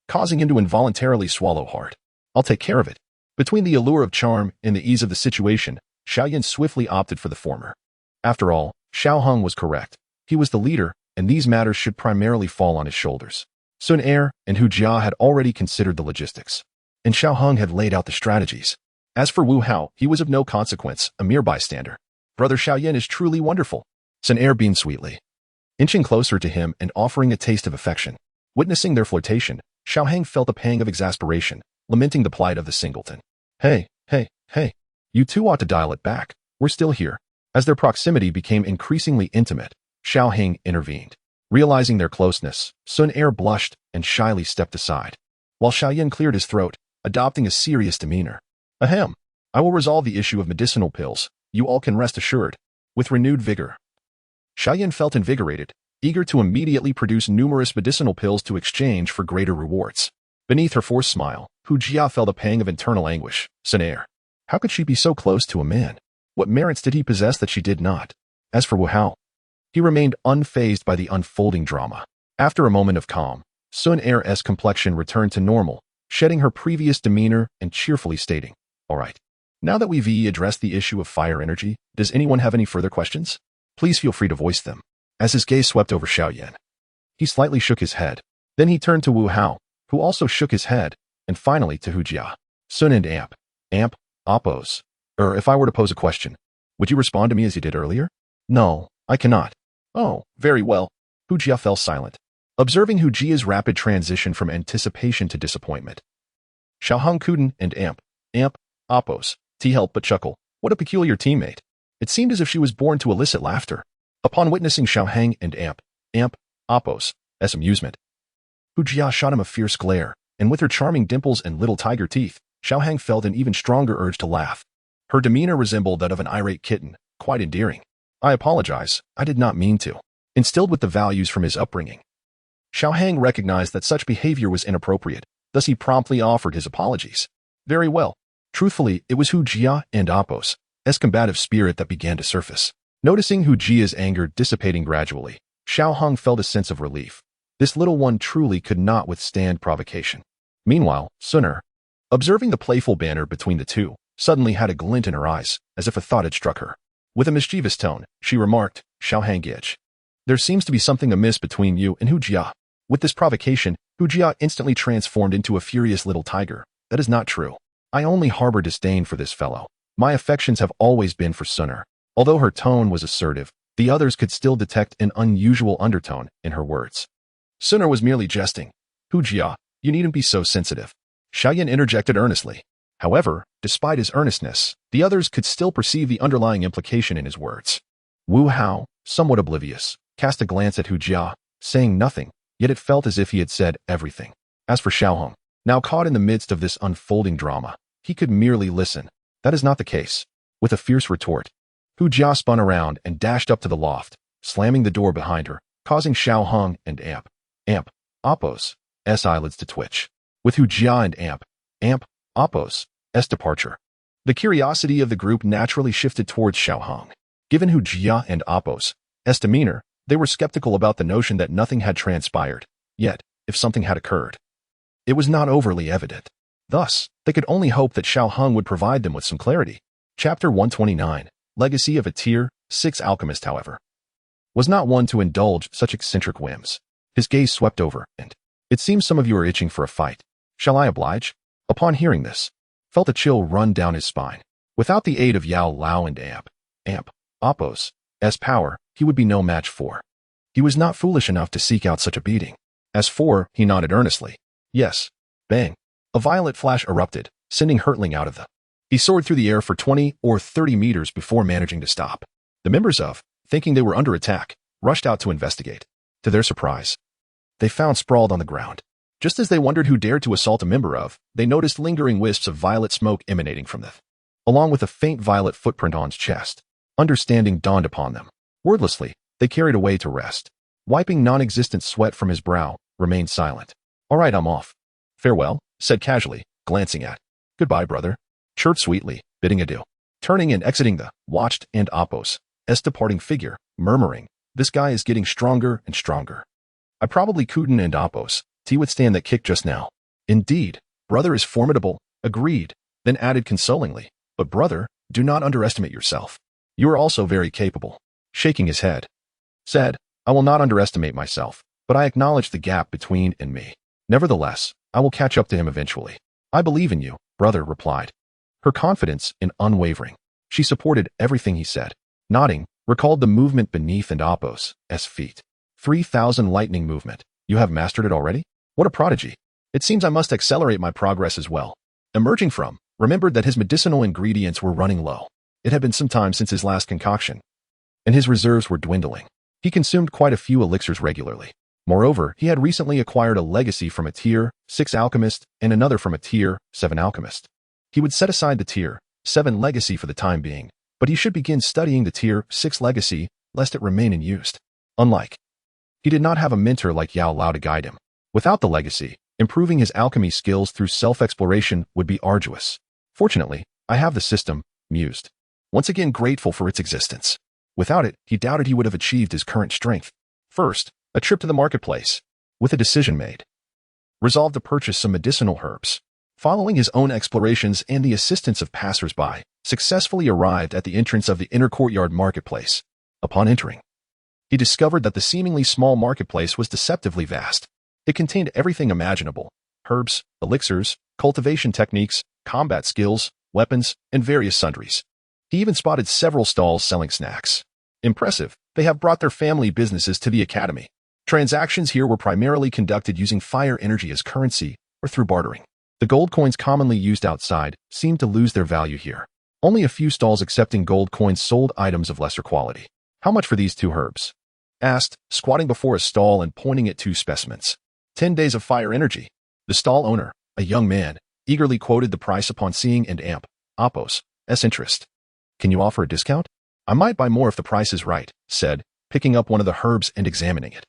causing him to involuntarily swallow hard. I'll take care of it. Between the allure of charm and the ease of the situation, Xiao Yan swiftly opted for the former. After all, Xiao Hang was correct. He was the leader, and these matters should primarily fall on his shoulders. Sun Er and Hu Jia had already considered the logistics, and Xiao Hang had laid out the strategies. As for Wu Hao, he was of no consequence, a mere bystander. Brother Xiao Yan is truly wonderful. Sun Er beamed sweetly, inching closer to him and offering a taste of affection. Witnessing their flirtation, Xiao Hang felt a pang of exasperation, lamenting the plight of the singleton. Hey, you two ought to dial it back. We're still here. As their proximity became increasingly intimate, Xiao Hang intervened. Realizing their closeness, Sun Er blushed and shyly stepped aside, while Xiao Yan cleared his throat, adopting a serious demeanor. Ahem. I will resolve the issue of medicinal pills. You all can rest assured. With renewed vigor. Xiao Yan felt invigorated, eager to immediately produce numerous medicinal pills to exchange for greater rewards. Beneath her forced smile, Hu Jia felt a pang of internal anguish. Sun Er. How could she be so close to a man? What merits did he possess that she did not? As for Wu Hao, he remained unfazed by the unfolding drama. After a moment of calm, Sun Er's complexion returned to normal, shedding her previous demeanor and cheerfully stating, All right. Now that we've addressed the issue of fire energy, does anyone have any further questions? Please feel free to voice them. As his gaze swept over Xiao Yan, he slightly shook his head. Then he turned to Wu Hao, who also shook his head, and finally to Hu Jia. Sun and Amp, oppose. If I were to pose a question, would you respond to me as you did earlier? No, I cannot. Oh, very well. Hu Jia fell silent, observing Hu Jia's rapid transition from anticipation to disappointment. Xiao Hang Kuden and Amp, oppose. T helped but chuckle. What a peculiar teammate. It seemed as if she was born to elicit laughter. Upon witnessing Xiao Hang and Amp, oppose, as amusement, Hu Jia shot him a fierce glare, and with her charming dimples and little tiger teeth, Xiao Hang felt an even stronger urge to laugh. Her demeanor resembled that of an irate kitten, quite endearing. I apologize, I did not mean to. Instilled with the values from his upbringing, Xiao Hang recognized that such behavior was inappropriate, thus he promptly offered his apologies. Very well. Truthfully, it was Hu Jia and Appo's combative spirit that began to surface. Noticing Hu Jia's anger dissipating gradually, Xiao Hang felt a sense of relief. This little one truly could not withstand provocation. Meanwhile, Sun Er, observing the playful banter between the two, suddenly had a glint in her eyes, as if a thought had struck her. With a mischievous tone, she remarked, Xiao Hang Gich. There seems to be something amiss between you and Hu Jia. With this provocation, Hu Jia instantly transformed into a furious little tiger. That is not true. I only harbor disdain for this fellow. My affections have always been for Sun Er. Although her tone was assertive, the others could still detect an unusual undertone in her words. Sun Er was merely jesting. Hu Jia, you needn't be so sensitive. Xiao Yan interjected earnestly. However, despite his earnestness, the others could still perceive the underlying implication in his words. Wu Hao, somewhat oblivious, cast a glance at Hu Jia, saying nothing, yet it felt as if he had said everything. As for Xiao Hong, now caught in the midst of this unfolding drama, he could merely listen. That is not the case. With a fierce retort, Hu Jia spun around and dashed up to the loft, slamming the door behind her, causing Xiao Hong and Appo's eyelids to twitch. With Hu Jia and Appo's departure, the curiosity of the group naturally shifted towards Xiao Hong. Given Hu Jia and Appo's demeanor, they were skeptical about the notion that nothing had transpired. Yet, if something had occurred, it was not overly evident. Thus, they could only hope that Xiao Hong would provide them with some clarity. Chapter 129, Legacy of a Tier 6 Alchemist, however, was not one to indulge such eccentric whims. His gaze swept over, and, "It seems some of you are itching for a fight. Shall I oblige?" Upon hearing this, felt a chill run down his spine. Without the aid of Yao Lao and Appo's power, he would be no match for. He was not foolish enough to seek out such a beating. As for, he nodded earnestly. Yes. Bang. A violet flash erupted, sending hurtling out of the. He soared through the air for 20 or 30 meters before managing to stop. The members of, thinking they were under attack, rushed out to investigate. To their surprise, they found sprawled on the ground. Just as they wondered who dared to assault a member of, they noticed lingering wisps of violet smoke emanating from them, along with a faint violet footprint on his chest. Understanding dawned upon them. Wordlessly, they carried away to rest. Wiping non-existent sweat from his brow, remained silent. "All right, I'm off. Farewell," said casually, glancing at. "Goodbye, brother," chirped sweetly, bidding adieu. Turning and exiting the watched and Appo's departing figure, murmuring, "This guy is getting stronger and stronger. I probably couldn't and Appo's withstand that kick just now." "Indeed, brother is formidable," agreed, then added consolingly, "But brother, do not underestimate yourself. You are also very capable." Shaking his head, said, "I will not underestimate myself, but I acknowledge the gap between and me. Nevertheless, I will catch up to him eventually." "I believe in you," brother replied, her confidence in unwavering. She supported everything he said. Nodding, recalled the movement beneath and Appo's feet. 3,000 lightning movement. You have mastered it already? What a prodigy. It seems I must accelerate my progress as well. Emerging from, remembered that his medicinal ingredients were running low. It had been some time since his last concoction, and his reserves were dwindling. He consumed quite a few elixirs regularly. Moreover, he had recently acquired a legacy from a Tier 6 alchemist and another from a Tier 7 alchemist. He would set aside the Tier 7 legacy for the time being, but he should begin studying the Tier 6 legacy, lest it remain unused. He did not have a mentor like Yao Lao to guide him. Without the legacy, improving his alchemy skills through self-exploration would be arduous. Fortunately, I have the system, mused, once again grateful for its existence. Without it, he doubted he would have achieved his current strength. First, a trip to the marketplace. With a decision made, resolved to purchase some medicinal herbs. Following his own explorations and the assistance of passers-by, successfully arrived at the entrance of the inner courtyard marketplace. Upon entering, he discovered that the seemingly small marketplace was deceptively vast. It contained everything imaginable: herbs, elixirs, cultivation techniques, combat skills, weapons, and various sundries. He even spotted several stalls selling snacks. Impressive, they have brought their family businesses to the academy. Transactions here were primarily conducted using fire energy as currency or through bartering. The gold coins commonly used outside seemed to lose their value here. Only a few stalls accepting gold coins sold items of lesser quality. "How much for these 2 herbs?" asked, squatting before a stall and pointing at 2 specimens. 10 days of fire energy. The stall owner, a young man, eagerly quoted the price upon seeing and Appo's interest. "Can you offer a discount?" "I might buy more if the price is right," said, picking up one of the herbs and examining it.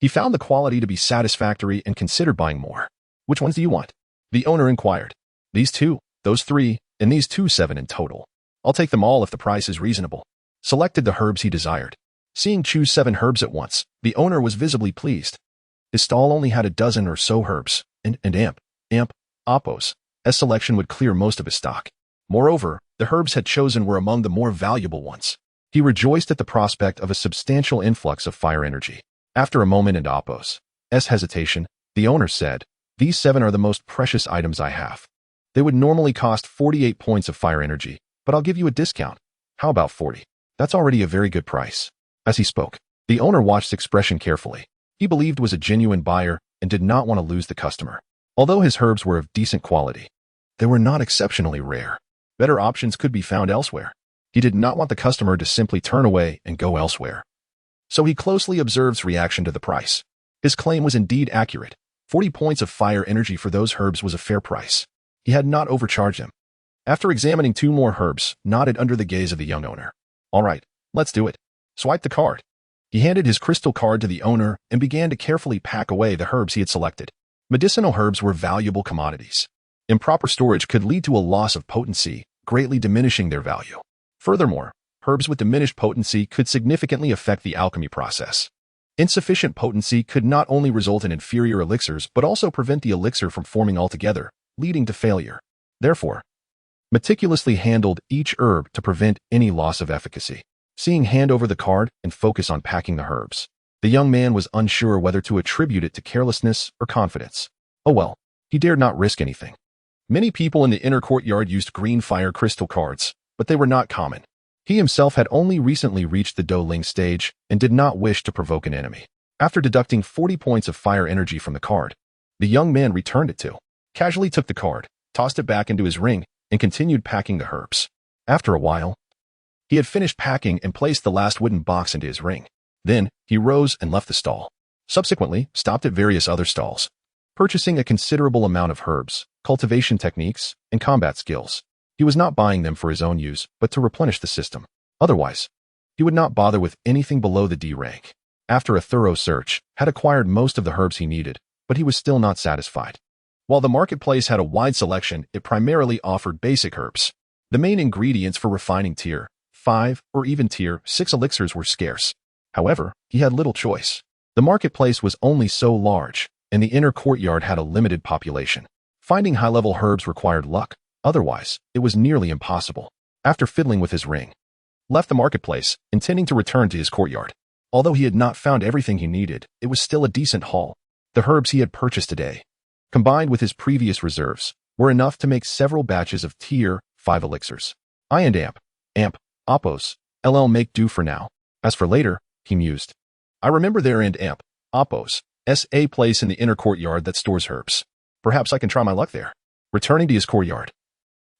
He found the quality to be satisfactory and considered buying more. "Which ones do you want?" the owner inquired. "These 2, those 3, and these 7 in total. I'll take them all if the price is reasonable." Selected the herbs he desired. Seeing choose 7 herbs at once, the owner was visibly pleased. His stall only had a dozen or so herbs, and Appo's selection would clear most of his stock. Moreover, the herbs had chosen were among the more valuable ones. He rejoiced at the prospect of a substantial influx of fire energy. After a moment and Appo's hesitation, the owner said, "These 7 are the most precious items I have. They would normally cost 48 points of fire energy, but I'll give you a discount. How about 40? That's already a very good price." As he spoke, the owner watched his expression carefully. He believed was a genuine buyer and did not want to lose the customer. Although his herbs were of decent quality, they were not exceptionally rare. Better options could be found elsewhere. He did not want the customer to simply turn away and go elsewhere. So he closely observed reaction to the price. His claim was indeed accurate. 40 points of fire energy for those herbs was a fair price. He had not overcharged him. After examining 2 more herbs, nodded under the gaze of the young owner. All right, let's do it. Swipe the card. He handed his crystal card to the owner and began to carefully pack away the herbs he had selected. Medicinal herbs were valuable commodities. Improper storage could lead to a loss of potency, greatly diminishing their value. Furthermore, herbs with diminished potency could significantly affect the alchemy process. Insufficient potency could not only result in inferior elixirs but also prevent the elixir from forming altogether, leading to failure. Therefore, meticulously handled each herb to prevent any loss of efficacy. Seeing hand over the card and focus on packing the herbs, the young man was unsure whether to attribute it to carelessness or confidence. Oh well, he dared not risk anything. Many people in the inner courtyard used green fire crystal cards, but they were not common. He himself had only recently reached the Dou Ling stage and did not wish to provoke an enemy. After deducting 40 points of fire energy from the card, the young man returned it to, casually took the card, tossed it back into his ring, and continued packing the herbs. After a while, he had finished packing and placed the last wooden box into his ring. Then, he rose and left the stall. Subsequently, stopped at various other stalls, purchasing a considerable amount of herbs, cultivation techniques, and combat skills. He was not buying them for his own use, but to replenish the system. Otherwise, he would not bother with anything below the D rank. After a thorough search, had acquired most of the herbs he needed, but he was still not satisfied. While the marketplace had a wide selection, it primarily offered basic herbs. The main ingredients for refining tier 5 or even tier 6 elixirs were scarce. However, he had little choice. The marketplace was only so large, and the inner courtyard had a limited population. Finding high-level herbs required luck, otherwise, it was nearly impossible. After fiddling with his ring, left the marketplace, intending to return to his courtyard. Although he had not found everything he needed, it was still a decent haul. The herbs he had purchased today, combined with his previous reserves, were enough to make several batches of tier 5 elixirs. I and amp, oppos, LL make do for now. As for later, he mused. I remember there and amp, oppos, a place in the inner courtyard that stores herbs. Perhaps I can try my luck there. Returning to his courtyard,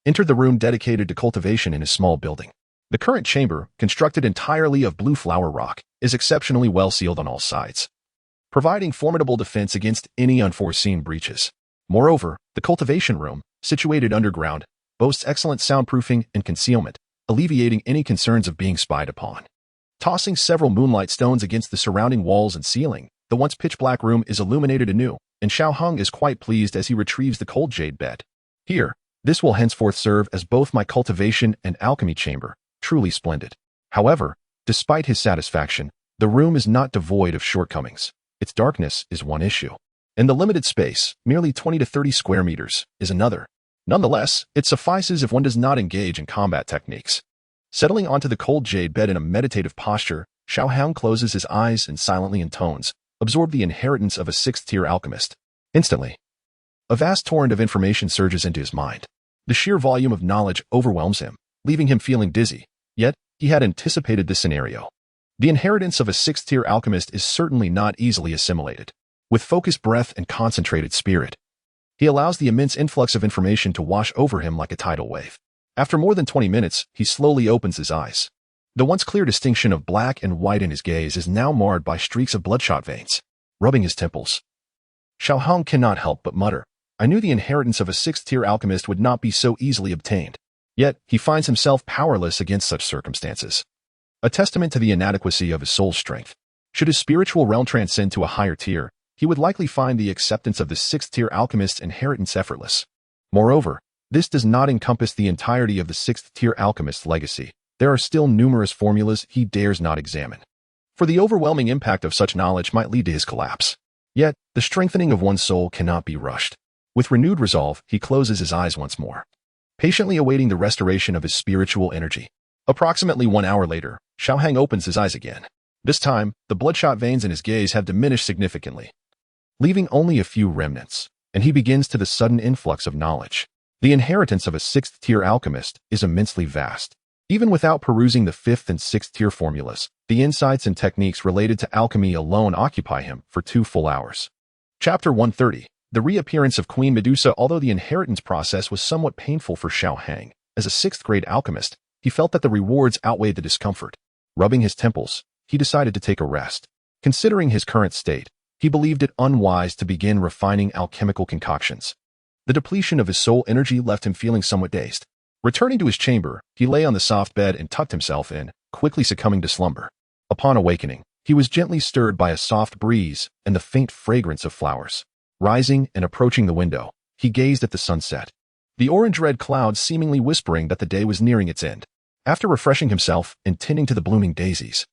entered the room dedicated to cultivation in his small building. The current chamber, constructed entirely of blue flower rock, is exceptionally well sealed on all sides, providing formidable defense against any unforeseen breaches. Moreover, the cultivation room, situated underground, boasts excellent soundproofing and concealment, alleviating any concerns of being spied upon. Tossing several moonlight stones against the surrounding walls and ceiling, the once pitch-black room is illuminated anew, and Xiao Hung is quite pleased as he retrieves the cold jade bed. Here, this will henceforth serve as both my cultivation and alchemy chamber, truly splendid. However, despite his satisfaction, the room is not devoid of shortcomings. Its darkness is one issue, and the limited space, merely 20 to 30 square meters, is another. Nonetheless, it suffices if one does not engage in combat techniques. Settling onto the cold jade bed in a meditative posture, Xiao Hang closes his eyes and silently intones, absorb the inheritance of a 6th-tier alchemist. Instantly, a vast torrent of information surges into his mind. The sheer volume of knowledge overwhelms him, leaving him feeling dizzy. Yet, he had anticipated this scenario. The inheritance of a 6th-tier alchemist is certainly not easily assimilated. With focused breath and concentrated spirit, he allows the immense influx of information to wash over him like a tidal wave. After more than 20 minutes, he slowly opens his eyes. The once clear distinction of black and white in his gaze is now marred by streaks of bloodshot veins. Rubbing his temples, Xiao Hong cannot help but mutter, I knew the inheritance of a 6th-tier alchemist would not be so easily obtained. Yet, he finds himself powerless against such circumstances. A testament to the inadequacy of his soul's strength. Should his spiritual realm transcend to a higher tier, he would likely find the acceptance of the 6th-tier alchemist's inheritance effortless. Moreover, this does not encompass the entirety of the 6th-tier alchemist's legacy. There are still numerous formulas he dares not examine, for the overwhelming impact of such knowledge might lead to his collapse. Yet, the strengthening of one's soul cannot be rushed. With renewed resolve, he closes his eyes once more, patiently awaiting the restoration of his spiritual energy. Approximately 1 hour later, Xiao Hang opens his eyes again. This time, the bloodshot veins in his gaze have diminished significantly, leaving only a few remnants, and he begins to the sudden influx of knowledge. The inheritance of a 6th-tier alchemist is immensely vast. Even without perusing the 5th and 6th-tier formulas, the insights and techniques related to alchemy alone occupy him for 2 full hours. Chapter 130. The reappearance of Queen Medusa. Although the inheritance process was somewhat painful for Xiao Hang, as a 6th-grade alchemist, he felt that the rewards outweighed the discomfort. Rubbing his temples, he decided to take a rest. Considering his current state, he believed it unwise to begin refining alchemical concoctions. The depletion of his soul energy left him feeling somewhat dazed. Returning to his chamber, he lay on the soft bed and tucked himself in, quickly succumbing to slumber. Upon awakening, he was gently stirred by a soft breeze and the faint fragrance of flowers. Rising and approaching the window, he gazed at the sunset, the orange-red clouds seemingly whispering that the day was nearing its end. After refreshing himself and tending to the blooming daisies,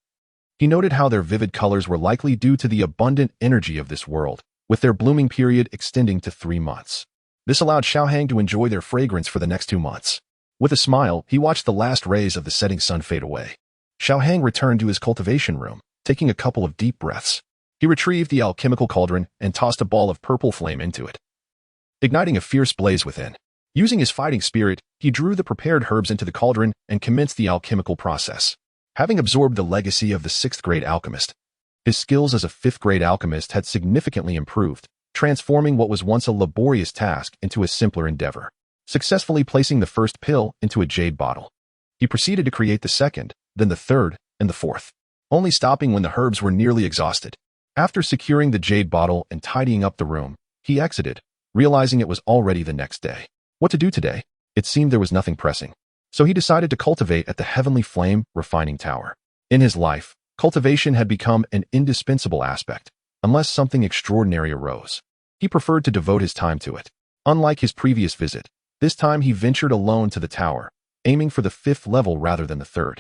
he noted how their vivid colors were likely due to the abundant energy of this world, with their blooming period extending to 3 months. This allowed Xiaohang to enjoy their fragrance for the next 2 months. With a smile, he watched the last rays of the setting sun fade away. Xiaohang returned to his cultivation room, taking a couple of deep breaths. He retrieved the alchemical cauldron and tossed a ball of purple flame into it, igniting a fierce blaze within. Using his fighting spirit, he drew the prepared herbs into the cauldron and commenced the alchemical process. Having absorbed the legacy of the 6th-grade alchemist, his skills as a 5th-grade alchemist had significantly improved, transforming what was once a laborious task into a simpler endeavor. Successfully placing the first pill into a jade bottle, he proceeded to create the second, then the third, and the fourth, only stopping when the herbs were nearly exhausted. After securing the jade bottle and tidying up the room, he exited, realizing it was already the next day. What to do today? It seemed there was nothing pressing. So he decided to cultivate at the Heavenly Flame Refining Tower. In his life, cultivation had become an indispensable aspect, unless something extraordinary arose. He preferred to devote his time to it. Unlike his previous visit, this time he ventured alone to the tower, aiming for the 5th level rather than the 3rd.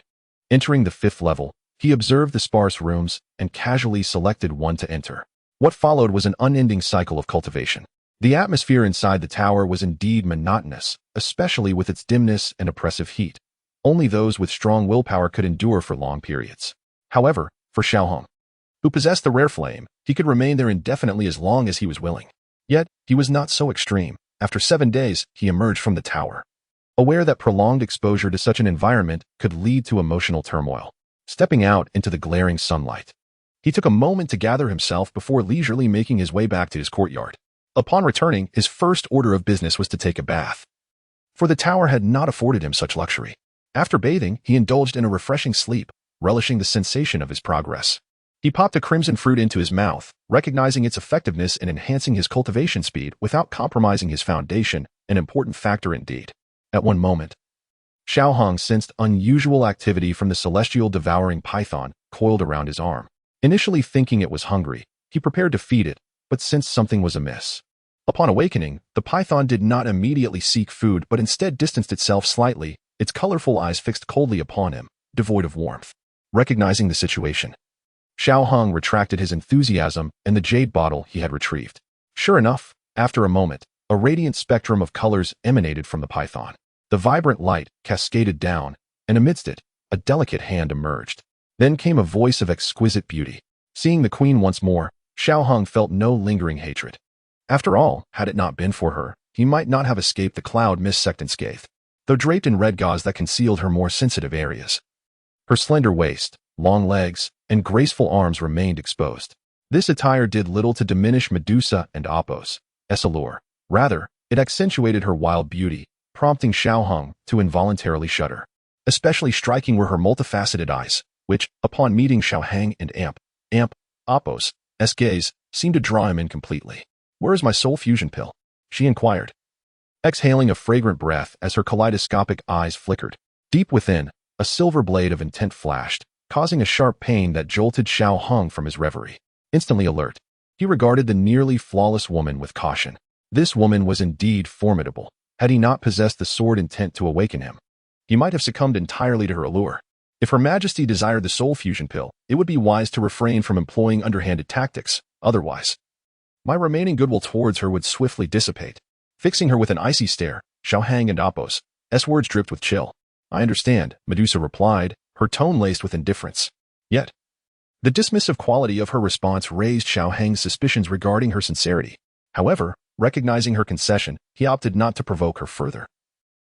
Entering the 5th level, he observed the sparse rooms and casually selected one to enter. What followed was an unending cycle of cultivation. The atmosphere inside the tower was indeed monotonous, especially with its dimness and oppressive heat. Only those with strong willpower could endure for long periods. However, for Xiaohang, who possessed the rare flame, he could remain there indefinitely as long as he was willing. Yet, he was not so extreme. After 7 days, he emerged from the tower, aware that prolonged exposure to such an environment could lead to emotional turmoil. Stepping out into the glaring sunlight, he took a moment to gather himself before leisurely making his way back to his courtyard. Upon returning, his first order of business was to take a bath, for the tower had not afforded him such luxury. After bathing, he indulged in a refreshing sleep, relishing the sensation of his progress. He popped a crimson fruit into his mouth, recognizing its effectiveness in enhancing his cultivation speed without compromising his foundation, an important factor indeed. At one moment, Xiaohang sensed unusual activity from the celestial devouring python coiled around his arm. Initially thinking it was hungry, he prepared to feed it, but sensed something was amiss. Upon awakening, the python did not immediately seek food but instead distanced itself slightly, its colorful eyes fixed coldly upon him, devoid of warmth. Recognizing the situation, Xiaohang retracted his enthusiasm and the jade bottle he had retrieved. Sure enough, after a moment, a radiant spectrum of colors emanated from the python. The vibrant light cascaded down, and amidst it, a delicate hand emerged. Then came a voice of exquisite beauty. Seeing the queen once more, Xiaohang felt no lingering hatred. After all, had it not been for her, he might not have escaped the cloud mist sect unscathed, though draped in red gauze that concealed her more sensitive areas. Her slender waist, long legs, and graceful arms remained exposed. This attire did little to diminish Medusa and Apos' allure. Rather, it accentuated her wild beauty, prompting Xiaohang to involuntarily shudder. Especially striking were her multifaceted eyes, which, upon meeting Xiaohang and Apos' gaze, seemed to draw him in completely. "Where is my soul fusion pill?" she inquired, exhaling a fragrant breath as her kaleidoscopic eyes flickered. Deep within, a silver blade of intent flashed, causing a sharp pain that jolted Xiaohang from his reverie. Instantly alert, he regarded the nearly flawless woman with caution. This woman was indeed formidable. Had he not possessed the sword intent to awaken him, he might have succumbed entirely to her allure. If Her Majesty desired the soul fusion pill, it would be wise to refrain from employing underhanded tactics. Otherwise, my remaining goodwill towards her would swiftly dissipate. Fixing her with an icy stare, Xiaohang and Apos' words dripped with chill. "I understand," Medusa replied, her tone laced with indifference. Yet, the dismissive quality of her response raised Xiaohang's suspicions regarding her sincerity. However, recognizing her concession, he opted not to provoke her further.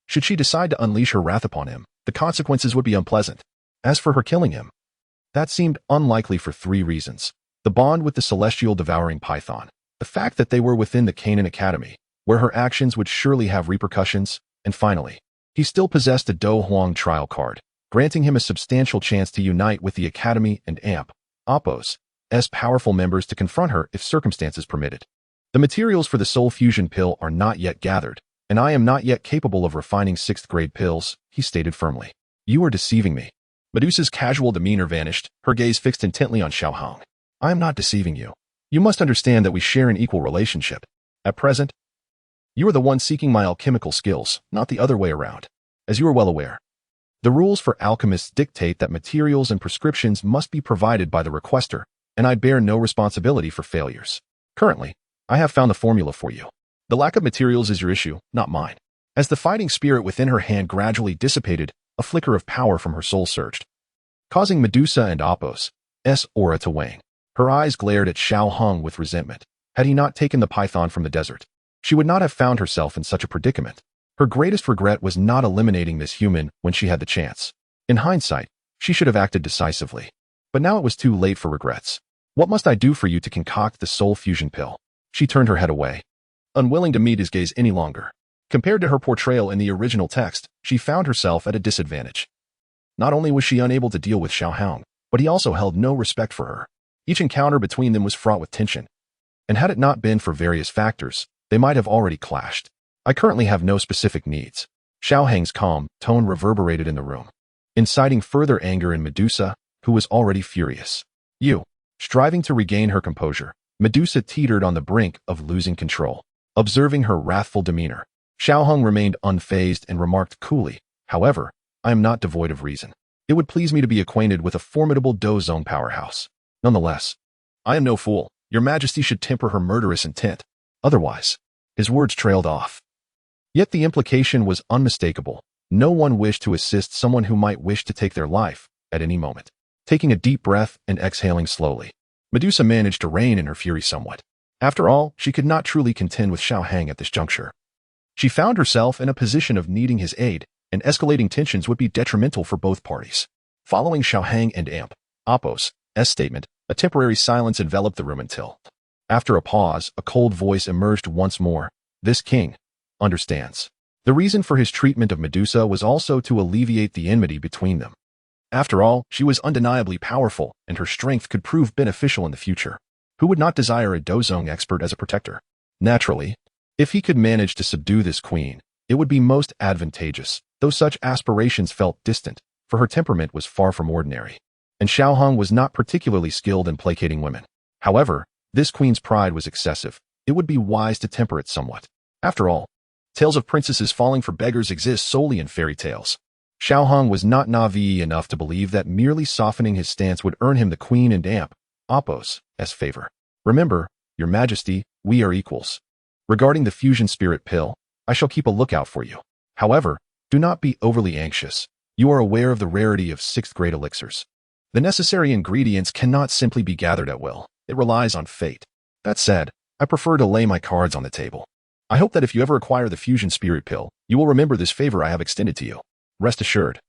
Should she decide to unleash her wrath upon him, the consequences would be unpleasant. As for her killing him, that seemed unlikely for 3 reasons. The bond with the celestial devouring python, the fact that they were within the Canaan Academy, where her actions would surely have repercussions, and finally, he still possessed a Dou Huang trial card, granting him a substantial chance to unite with the Academy and Apos' powerful members to confront her if circumstances permitted. "The materials for the soul fusion pill are not yet gathered, and I am not yet capable of refining 6th-grade pills," he stated firmly. "You are deceiving me." Medusa's casual demeanor vanished, her gaze fixed intently on Xiao Hong. I am not deceiving you. You must understand that we share an equal relationship. At present, you are the one seeking my alchemical skills, not the other way around. As you are well aware, the rules for alchemists dictate that materials and prescriptions must be provided by the requester, and I bear no responsibility for failures. Currently, I have found the formula for you. The lack of materials is your issue, not mine. As the fighting spirit within her hand gradually dissipated, a flicker of power from her soul surged, causing Medusa and Apos' aura to wane. Her eyes glared at Xiao Hong with resentment. Had he not taken the python from the desert, she would not have found herself in such a predicament. Her greatest regret was not eliminating this human when she had the chance. In hindsight, she should have acted decisively. But now it was too late for regrets. What must I do for you to concoct the soul fusion pill? She turned her head away, unwilling to meet his gaze any longer. Compared to her portrayal in the original text, she found herself at a disadvantage. Not only was she unable to deal with Xiao Hong, but he also held no respect for her. Each encounter between them was fraught with tension, and had it not been for various factors, they might have already clashed. I currently have no specific needs. Xiao Hong's calm tone reverberated in the room, inciting further anger in Medusa, who was already furious. Striving to regain her composure, Medusa teetered on the brink of losing control. Observing her wrathful demeanor, Xiao Hong remained unfazed and remarked coolly, however, I am not devoid of reason. It would please me to be acquainted with a formidable Dou Zone powerhouse. Nonetheless, I am no fool. Your Majesty should temper her murderous intent. Otherwise, his words trailed off. Yet the implication was unmistakable. No one wished to assist someone who might wish to take their life at any moment. Taking a deep breath and exhaling slowly, Medusa managed to rein in her fury somewhat. After all, she could not truly contend with Xiao Hong at this juncture. She found herself in a position of needing his aid, and escalating tensions would be detrimental for both parties. Following Xiao Hong and Apos' statement, a temporary silence enveloped the room until, after a pause, a cold voice emerged once more. This king understands. The reason for his treatment of Medusa was also to alleviate the enmity between them. After all, she was undeniably powerful, and her strength could prove beneficial in the future. Who would not desire a Dou Zone expert as a protector? Naturally, if he could manage to subdue this queen, it would be most advantageous, though such aspirations felt distant, for her temperament was far from ordinary, and Xiao Hong was not particularly skilled in placating women. However, this queen's pride was excessive. It would be wise to temper it somewhat. After all, tales of princesses falling for beggars exist solely in fairy tales. Xiao Hong was not naive enough to believe that merely softening his stance would earn him the queen and Apos' favor. Remember, Your Majesty, we are equals. Regarding the fusion spirit pill, I shall keep a lookout for you. However, do not be overly anxious. You are aware of the rarity of 6th grade elixirs. The necessary ingredients cannot simply be gathered at will. It relies on fate. That said, I prefer to lay my cards on the table. I hope that if you ever acquire the fusion spirit pill, you will remember this favor I have extended to you. Rest assured,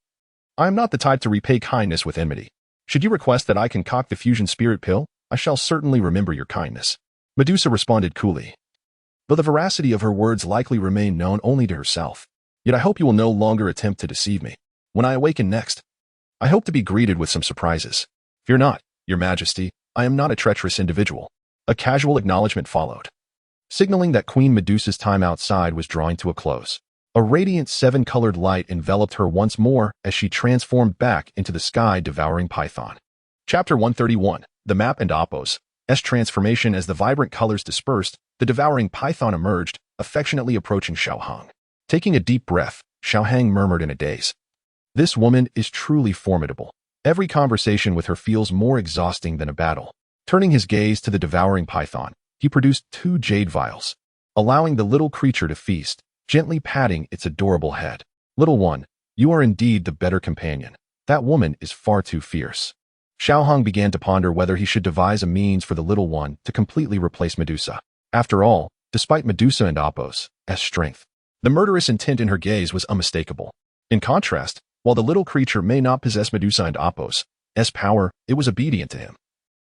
I am not the type to repay kindness with enmity. Should you request that I concoct the fusion spirit pill, I shall certainly remember your kindness. Medusa responded coolly, though the veracity of her words likely remained known only to herself. Yet I hope you will no longer attempt to deceive me. When I awaken next, I hope to be greeted with some surprises. Fear not, Your Majesty, I am not a treacherous individual. A casual acknowledgement followed, signaling that Queen Medusa's time outside was drawing to a close. A radiant 7-colored light enveloped her once more as she transformed back into the sky-devouring python. Chapter 131, The Map and Apos' transformation. As the vibrant colors dispersed, the devouring python emerged, affectionately approaching Xiao Hong. Taking a deep breath, Xiao Hong murmured in a daze. This woman is truly formidable. Every conversation with her feels more exhausting than a battle. Turning his gaze to the devouring python, he produced 2 jade vials, allowing the little creature to feast, gently patting its adorable head. Little one, you are indeed the better companion. That woman is far too fierce. Xiao Hong began to ponder whether he should devise a means for the little one to completely replace Medusa. After all, despite Medusa and Apos' strength, the murderous intent in her gaze was unmistakable. In contrast, while the little creature may not possess Medusa and Apos' power, it was obedient to him.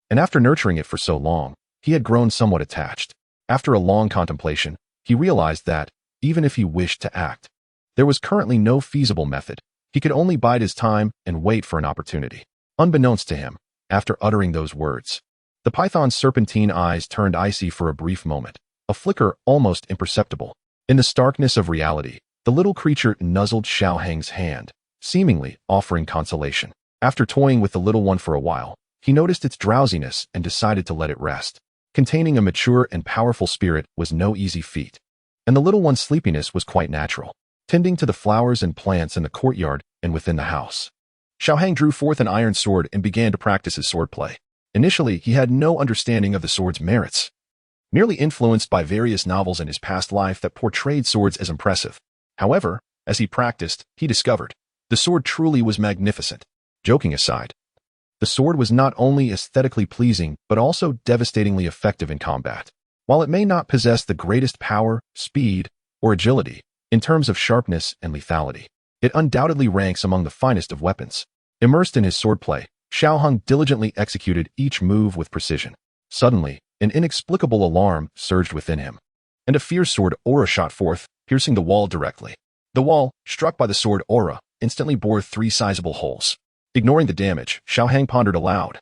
And after nurturing it for so long, he had grown somewhat attached. After a long contemplation, he realized that, even if he wished to act, there was currently no feasible method. He could only bide his time and wait for an opportunity. Unbeknownst to him, after uttering those words, the python's serpentine eyes turned icy for a brief moment, a flicker almost imperceptible. In the starkness of reality, the little creature nuzzled Xiao Hong's hand, seemingly offering consolation. After toying with the little one for a while, he noticed its drowsiness and decided to let it rest. Containing a mature and powerful spirit was no easy feat, and the little one's sleepiness was quite natural, tending to the flowers and plants in the courtyard and within the house. Xiaohang drew forth an iron sword and began to practice his swordplay. Initially, he had no understanding of the sword's merits, merely influenced by various novels in his past life that portrayed swords as impressive. However, as he practiced, he discovered the sword truly was magnificent. Joking aside, the sword was not only aesthetically pleasing but also devastatingly effective in combat. While it may not possess the greatest power, speed, or agility in terms of sharpness and lethality, it undoubtedly ranks among the finest of weapons. Immersed in his swordplay, Xiaohang diligently executed each move with precision. Suddenly, an inexplicable alarm surged within him, and a fierce sword aura shot forth, piercing the wall directly. The wall, struck by the sword aura, instantly bore 3 sizable holes. Ignoring the damage, Xiaohang pondered aloud.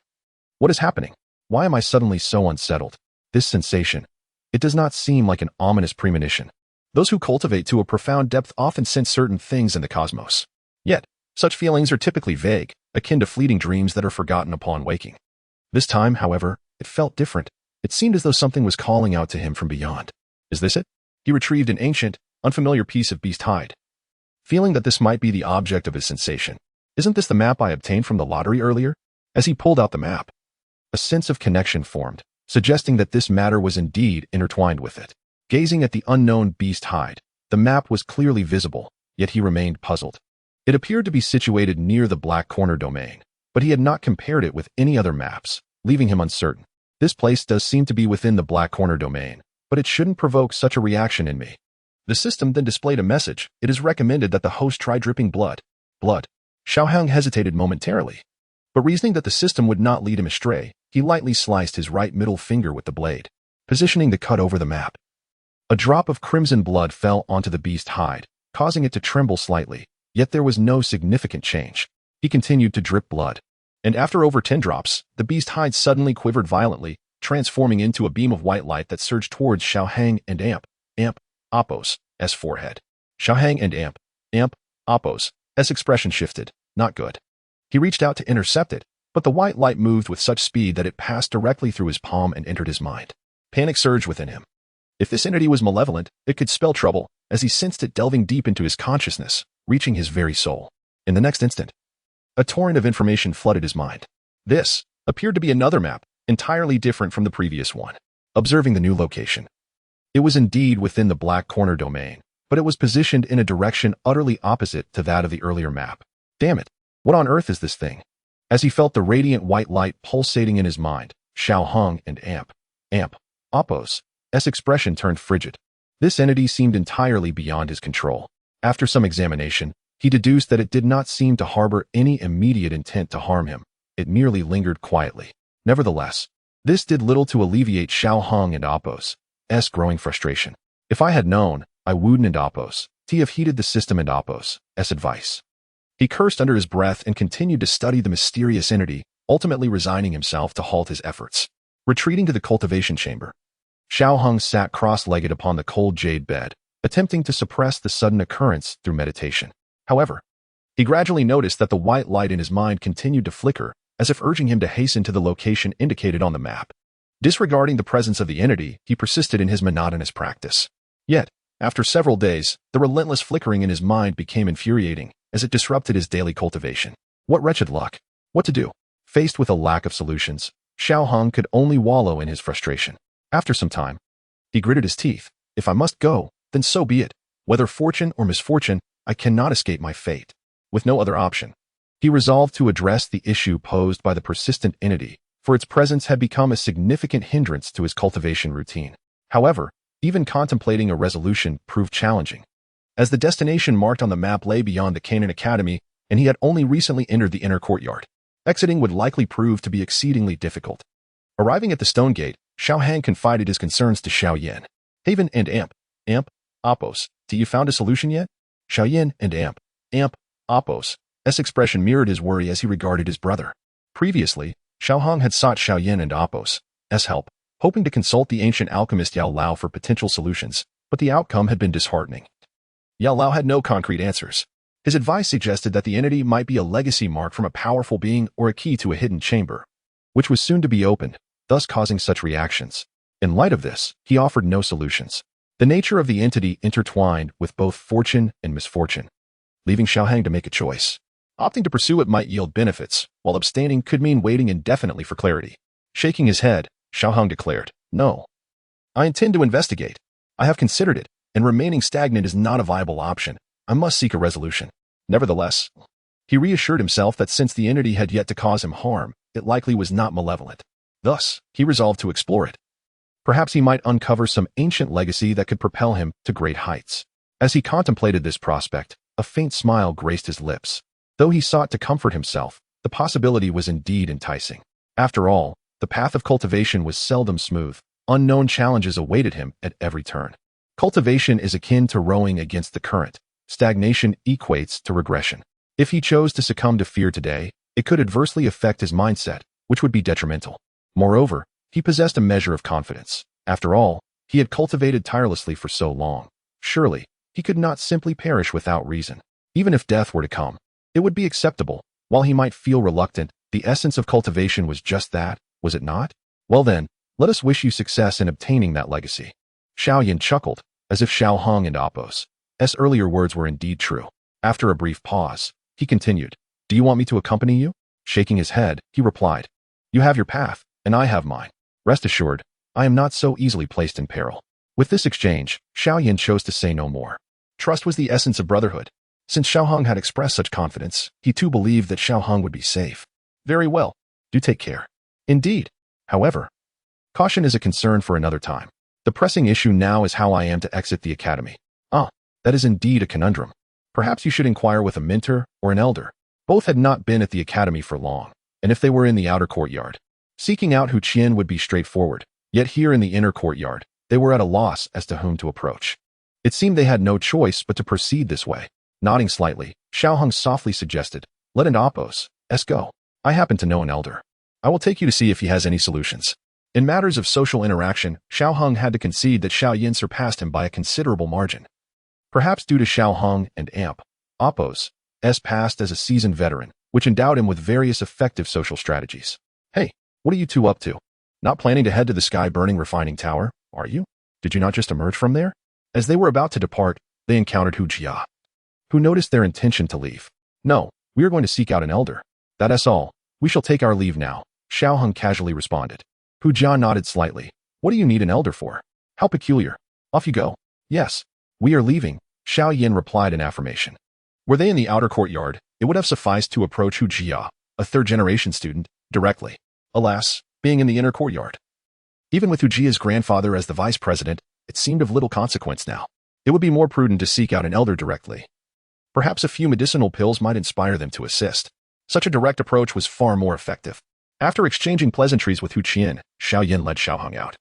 What is happening? Why am I suddenly so unsettled? This sensation, it does not seem like an ominous premonition. Those who cultivate to a profound depth often sense certain things in the cosmos. Yet, such feelings are typically vague, akin to fleeting dreams that are forgotten upon waking. This time, however, it felt different. It seemed as though something was calling out to him from beyond. Is this it? He retrieved an ancient, unfamiliar piece of beast hide, feeling that this might be the object of his sensation. Isn't this the map I obtained from the lottery earlier? As he pulled out the map, a sense of connection formed, suggesting that this matter was indeed intertwined with it. Gazing at the unknown beast hide, the map was clearly visible, yet he remained puzzled. It appeared to be situated near the Black Corner domain, but he had not compared it with any other maps, leaving him uncertain. This place does seem to be within the Black Corner domain, but it shouldn't provoke such a reaction in me. The system then displayed a message. It is recommended that the host try dripping blood. Blood. Xiaohang hesitated momentarily, but reasoning that the system would not lead him astray, he lightly sliced his right middle finger with the blade, positioning the cut over the map. A drop of crimson blood fell onto the beast hide, causing it to tremble slightly, yet there was no significant change. He continued to drip blood, and after over 10 drops, the beast hide suddenly quivered violently, transforming into a beam of white light that surged towards Xiaohang and Appo's forehead. Xiaohang and Appo's expression shifted. Not good. He reached out to intercept it, but the white light moved with such speed that it passed directly through his palm and entered his mind. Panic surged within him. If this entity was malevolent, it could spell trouble, as he sensed it delving deep into his consciousness, reaching his very soul. In the next instant, a torrent of information flooded his mind. This appeared to be another map, entirely different from the previous one. Observing the new location, it was indeed within the Black Corner domain, but it was positioned in a direction utterly opposite to that of the earlier map. Damn it, what on earth is this thing? As he felt the radiant white light pulsating in his mind, Xiaohang and Appo's expression turned frigid. This entity seemed entirely beyond his control. After some examination, he deduced that it did not seem to harbor any immediate intent to harm him. It merely lingered quietly. Nevertheless, this did little to alleviate Xiaohang and Appo's growing frustration. If I had known, I wouldn't and Appo's have heeded the system and Appo's advice. He cursed under his breath and continued to study the mysterious entity, ultimately resigning himself to halt his efforts. Retreating to the cultivation chamber, Xiaohang sat cross-legged upon the cold jade bed, attempting to suppress the sudden occurrence through meditation. However, he gradually noticed that the white light in his mind continued to flicker, as if urging him to hasten to the location indicated on the map. Disregarding the presence of the entity, he persisted in his monotonous practice. Yet, after several days, the relentless flickering in his mind became infuriating, as it disrupted his daily cultivation. What wretched luck! What to do? Faced with a lack of solutions, Xiaohang could only wallow in his frustration. After some time, he gritted his teeth. If I must go, then so be it. Whether fortune or misfortune, I cannot escape my fate. With no other option, he resolved to address the issue posed by the persistent entity, for its presence had become a significant hindrance to his cultivation routine. However, even contemplating a resolution proved challenging, as the destination marked on the map lay beyond the Canaan Academy, and he had only recently entered the inner courtyard. Exiting would likely prove to be exceedingly difficult. Arriving at the stone gate, Xiaohang confided his concerns to Xiaoyan. Haven and Appo's, you found a solution yet? Xiaoyan and Appo's expression mirrored his worry as he regarded his brother. Previously, Xiaohang had sought Xiaoyan and Appo's help, hoping to consult the ancient alchemist Yao Lao for potential solutions, but the outcome had been disheartening. Yao Lao had no concrete answers. His advice suggested that the entity might be a legacy mark from a powerful being or a key to a hidden chamber, which was soon to be opened, thus causing such reactions. In light of this, he offered no solutions. The nature of the entity intertwined with both fortune and misfortune, leaving Xiaohang to make a choice. Opting to pursue it might yield benefits, while abstaining could mean waiting indefinitely for clarity. Shaking his head, Xiaohang declared, "No. I intend to investigate. I have considered it, and remaining stagnant is not a viable option. I must seek a resolution." Nevertheless, he reassured himself that since the entity had yet to cause him harm, it likely was not malevolent. Thus, he resolved to explore it. Perhaps he might uncover some ancient legacy that could propel him to great heights. As he contemplated this prospect, a faint smile graced his lips. Though he sought to comfort himself, the possibility was indeed enticing. After all, the path of cultivation was seldom smooth. Unknown challenges awaited him at every turn. Cultivation is akin to rowing against the current. Stagnation equates to regression. If he chose to succumb to fear today, it could adversely affect his mindset, which would be detrimental. Moreover, he possessed a measure of confidence. After all, he had cultivated tirelessly for so long. Surely, he could not simply perish without reason. Even if death were to come, it would be acceptable. While he might feel reluctant, the essence of cultivation was just that, was it not? Well then, let us wish you success in obtaining that legacy. Xiaoyan chuckled, as if Xiaohang and Apos' earlier words were indeed true. After a brief pause, he continued, "Do you want me to accompany you?" Shaking his head, he replied, "You have your path, and I have mine. Rest assured, I am not so easily placed in peril." With this exchange, Xiaoyan chose to say no more. Trust was the essence of brotherhood. Since Xiaohang had expressed such confidence, he too believed that Xiaohang would be safe. "Very well. Do take care." "Indeed. However, caution is a concern for another time. The pressing issue now is how I am to exit the academy." "Ah, that is indeed a conundrum. Perhaps you should inquire with a mentor or an elder." Both had not been at the academy for long, and if they were in the outer courtyard, seeking out Hu Qian would be straightforward. Yet here in the inner courtyard, they were at a loss as to whom to approach. It seemed they had no choice but to proceed this way. Nodding slightly, Xiaohang softly suggested, "Let an Apos' go. I happen to know an elder. I will take you to see if he has any solutions." In matters of social interaction, Xiaohang had to concede that Xiaoyan surpassed him by a considerable margin. Perhaps due to Xiaohang and Apos' past as a seasoned veteran, which endowed him with various effective social strategies. "Hey, what are you two up to? Not planning to head to the sky-burning refining tower, are you? Did you not just emerge from there?" As they were about to depart, they encountered Hu Jia, who noticed their intention to leave. "No, we are going to seek out an elder. That is all. We shall take our leave now," Xiaohang casually responded. Hu Jia nodded slightly. "What do you need an elder for? How peculiar. Off you go." "Yes, we are leaving," Xiaoyan replied in affirmation. Were they in the outer courtyard, it would have sufficed to approach Hu Jia, a third-generation student, directly. Alas, being in the inner courtyard, even with Hu Jia's grandfather as the vice president, it seemed of little consequence now. It would be more prudent to seek out an elder directly. Perhaps a few medicinal pills might inspire them to assist. Such a direct approach was far more effective. After exchanging pleasantries with Hu Qian, Xiaoyan led Xiaohang out,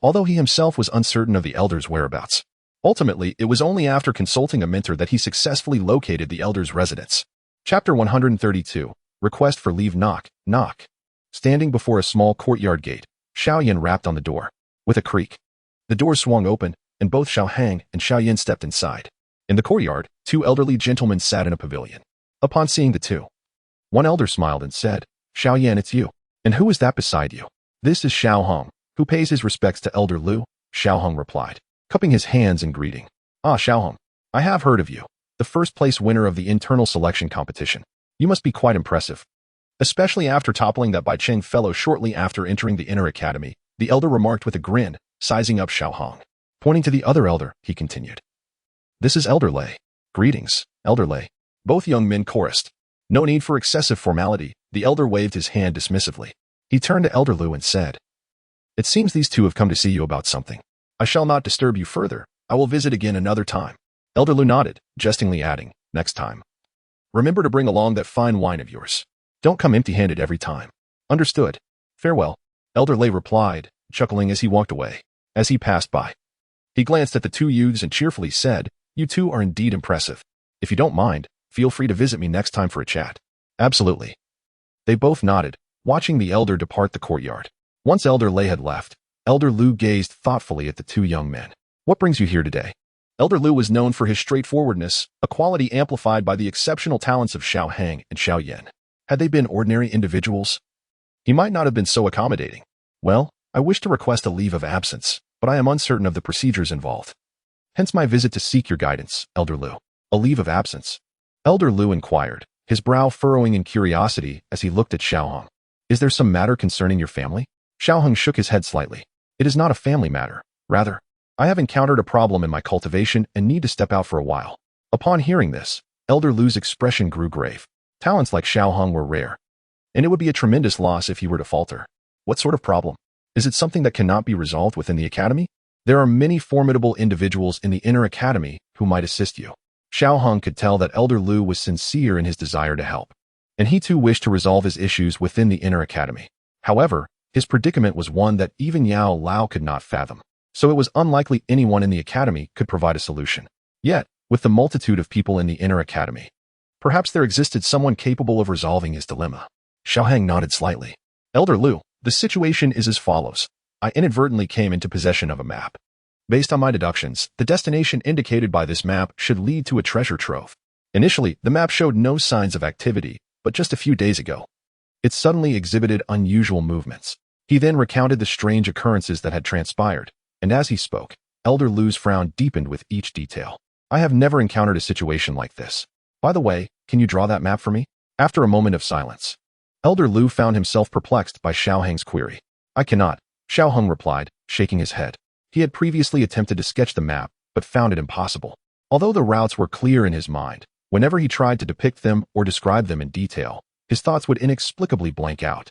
although he himself was uncertain of the elder's whereabouts. Ultimately, it was only after consulting a mentor that he successfully located the elder's residence. Chapter 132, Request for Leave. Knock. Standing before a small courtyard gate, Xiaoyan rapped on the door. With a creak, the door swung open, and both Xiaohang and Xiaoyan stepped inside. In the courtyard, two elderly gentlemen sat in a pavilion. Upon seeing the two, one elder smiled and said, "Xiaoyan, it's you. And who is that beside you?" "This is Xiaohang, who pays his respects to Elder Lu," Xiaohang replied, cupping his hands in greeting. "Ah, Xiaohang, I have heard of you. The first-place winner of the internal selection competition. You must be quite impressive." Especially after toppling that Bai Cheng fellow shortly after entering the inner academy, the elder remarked with a grin, sizing up Xiaohang. Pointing to the other elder, he continued, "This is Elder Lei." "Greetings, Elder Lei." Both young men chorused. No need for excessive formality, the elder waved his hand dismissively. He turned to Elder Lu and said, "It seems these two have come to see you about something. I shall not disturb you further. I will visit again another time." Elder Lu nodded, jestingly adding, "Next time, remember to bring along that fine wine of yours. Don't come empty-handed every time." "Understood. Farewell," Elder Lei replied, chuckling as he walked away. As he passed by, he glanced at the two youths and cheerfully said, "You two are indeed impressive. If you don't mind, feel free to visit me next time for a chat." "Absolutely." They both nodded, watching the elder depart the courtyard. Once Elder Lei had left, Elder Lu gazed thoughtfully at the two young men. "What brings you here today?" Elder Lu was known for his straightforwardness, a quality amplified by the exceptional talents of Xiao Hang and Xiao Yan. Had they been ordinary individuals, he might not have been so accommodating. Well, I wish to request a leave of absence, but I am uncertain of the procedures involved. Hence my visit to seek your guidance, Elder Lu. A leave of absence? Elder Lu inquired, his brow furrowing in curiosity as he looked at Xiao Hong. Is there some matter concerning your family? Xiao Hong shook his head slightly. It is not a family matter. Rather, I have encountered a problem in my cultivation and need to step out for a while. Upon hearing this, Elder Lu's expression grew grave. Talents like Xiao Hong were rare, and it would be a tremendous loss if he were to falter. What sort of problem? Is it something that cannot be resolved within the academy? There are many formidable individuals in the inner academy who might assist you. Xiao Hong could tell that Elder Lu was sincere in his desire to help, and he too wished to resolve his issues within the inner academy. However, his predicament was one that even Yao Lao could not fathom, so it was unlikely anyone in the academy could provide a solution. Yet, with the multitude of people in the inner academy, perhaps there existed someone capable of resolving his dilemma. Xiao Hang nodded slightly. Elder Lu, the situation is as follows. I inadvertently came into possession of a map. Based on my deductions, the destination indicated by this map should lead to a treasure trove. Initially, the map showed no signs of activity, but just a few days ago, it suddenly exhibited unusual movements. He then recounted the strange occurrences that had transpired, and as he spoke, Elder Lu's frown deepened with each detail. I have never encountered a situation like this. By the way, can you draw that map for me? After a moment of silence, Elder Lu found himself perplexed by Xiao Hang's query. I cannot, Xiao Hong replied, shaking his head. He had previously attempted to sketch the map, but found it impossible. Although the routes were clear in his mind, whenever he tried to depict them or describe them in detail, his thoughts would inexplicably blank out,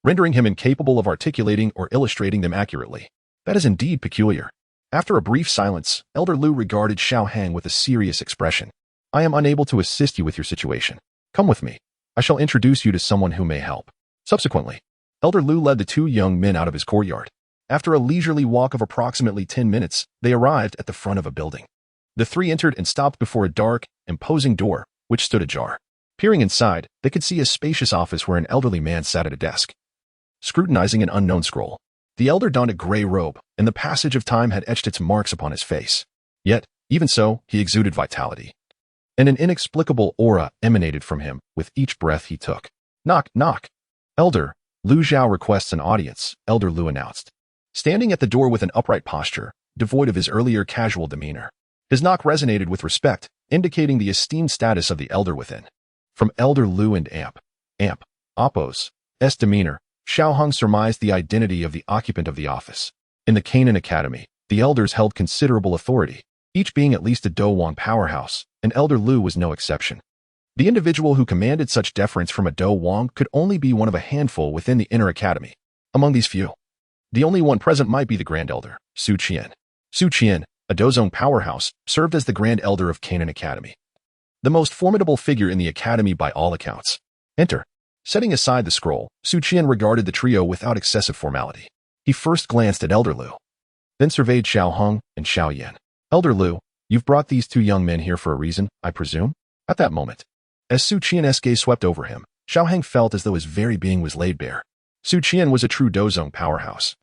rendering him incapable of articulating or illustrating them accurately. That is indeed peculiar. After a brief silence, Elder Lu regarded Xiao Hang with a serious expression. I am unable to assist you with your situation. Come with me. I shall introduce you to someone who may help. Subsequently, Elder Lu led the two young men out of his courtyard. After a leisurely walk of approximately 10 minutes, they arrived at the front of a building. The three entered and stopped before a dark, imposing door, which stood ajar. Peering inside, they could see a spacious office where an elderly man sat at a desk, scrutinizing an unknown scroll. The elder donned a gray robe, and the passage of time had etched its marks upon his face. Yet, even so, he exuded vitality, and an inexplicable aura emanated from him with each breath he took. Knock, knock. Elder, Lu Zhao requests an audience, Elder Lu announced, standing at the door with an upright posture, devoid of his earlier casual demeanor. His knock resonated with respect, indicating the esteemed status of the elder within. From Elder Lu and Appo's demeanor, Xiao Hong surmised the identity of the occupant of the office. In the Canaan Academy, the elders held considerable authority, each being at least a Dou Wan powerhouse, and Elder Lu was no exception. The individual who commanded such deference from a Dou Wan could only be one of a handful within the inner academy. Among these few, the only one present might be the Grand Elder, Su Qian. Su Qian, a Douzong powerhouse, served as the Grand Elder of Canaan Academy, the most formidable figure in the academy by all accounts. Enter. Setting aside the scroll, Su Qian regarded the trio without excessive formality. He first glanced at Elder Lu, then surveyed Xiao Hong and Xiao Yan. Elder Lu, you've brought these two young men here for a reason, I presume? At that moment, as Su Qian's gaze swept over him, Xiao Hang felt as though his very being was laid bare. Su Qian was a true Douzong powerhouse,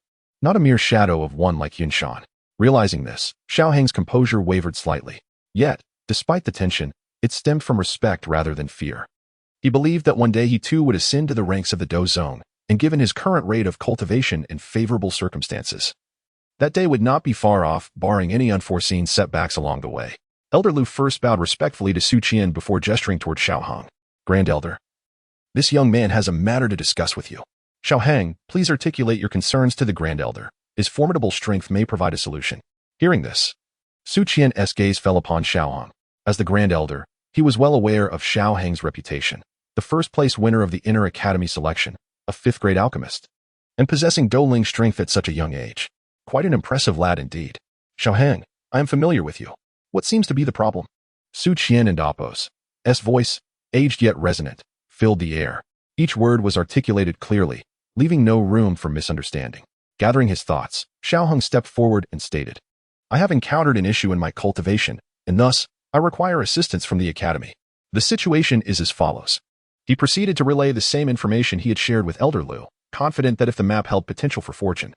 not a mere shadow of one like Yun Shan. Realizing this, Xiao Hang's composure wavered slightly. Yet, despite the tension, it stemmed from respect rather than fear. He believed that one day he too would ascend to the ranks of the Douzong, and given his current rate of cultivation and favorable circumstances, that day would not be far off, barring any unforeseen setbacks along the way. Elder Lu first bowed respectfully to Su Qian before gesturing toward Xiao Hong. Grand Elder, this young man has a matter to discuss with you. Xiao Hang, please articulate your concerns to the Grand Elder. His formidable strength may provide a solution. Hearing this, Su Qian's gaze fell upon Xiao Hong. As the Grand Elder, he was well aware of Xiao Hang's reputation, the first-place winner of the Inner Academy selection, a fifth-grade alchemist, and possessing Douling strength at such a young age. Quite an impressive lad indeed. Xiao Hang, I am familiar with you. What seems to be the problem? Su Qian and Appo's voice, aged yet resonant, filled the air. Each word was articulated clearly, leaving no room for misunderstanding. Gathering his thoughts, Xiao Hong stepped forward and stated, I have encountered an issue in my cultivation, and thus, I require assistance from the academy. The situation is as follows. He proceeded to relay the same information he had shared with Elder Lu, confident that if the map held potential for fortune,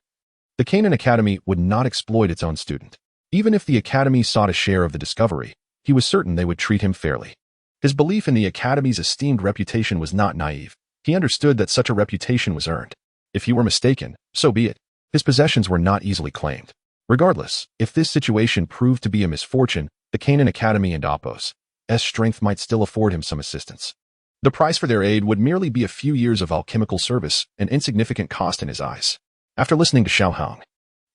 the Canaan Academy would not exploit its own student. Even if the academy sought a share of the discovery, he was certain they would treat him fairly. His belief in the academy's esteemed reputation was not naive. He understood that such a reputation was earned. If he were mistaken, so be it. His possessions were not easily claimed. Regardless, if this situation proved to be a misfortune, the Canaan Academy and Appos' strength might still afford him some assistance. The price for their aid would merely be a few years of alchemical service, an insignificant cost in his eyes. After listening to Xiao Hong,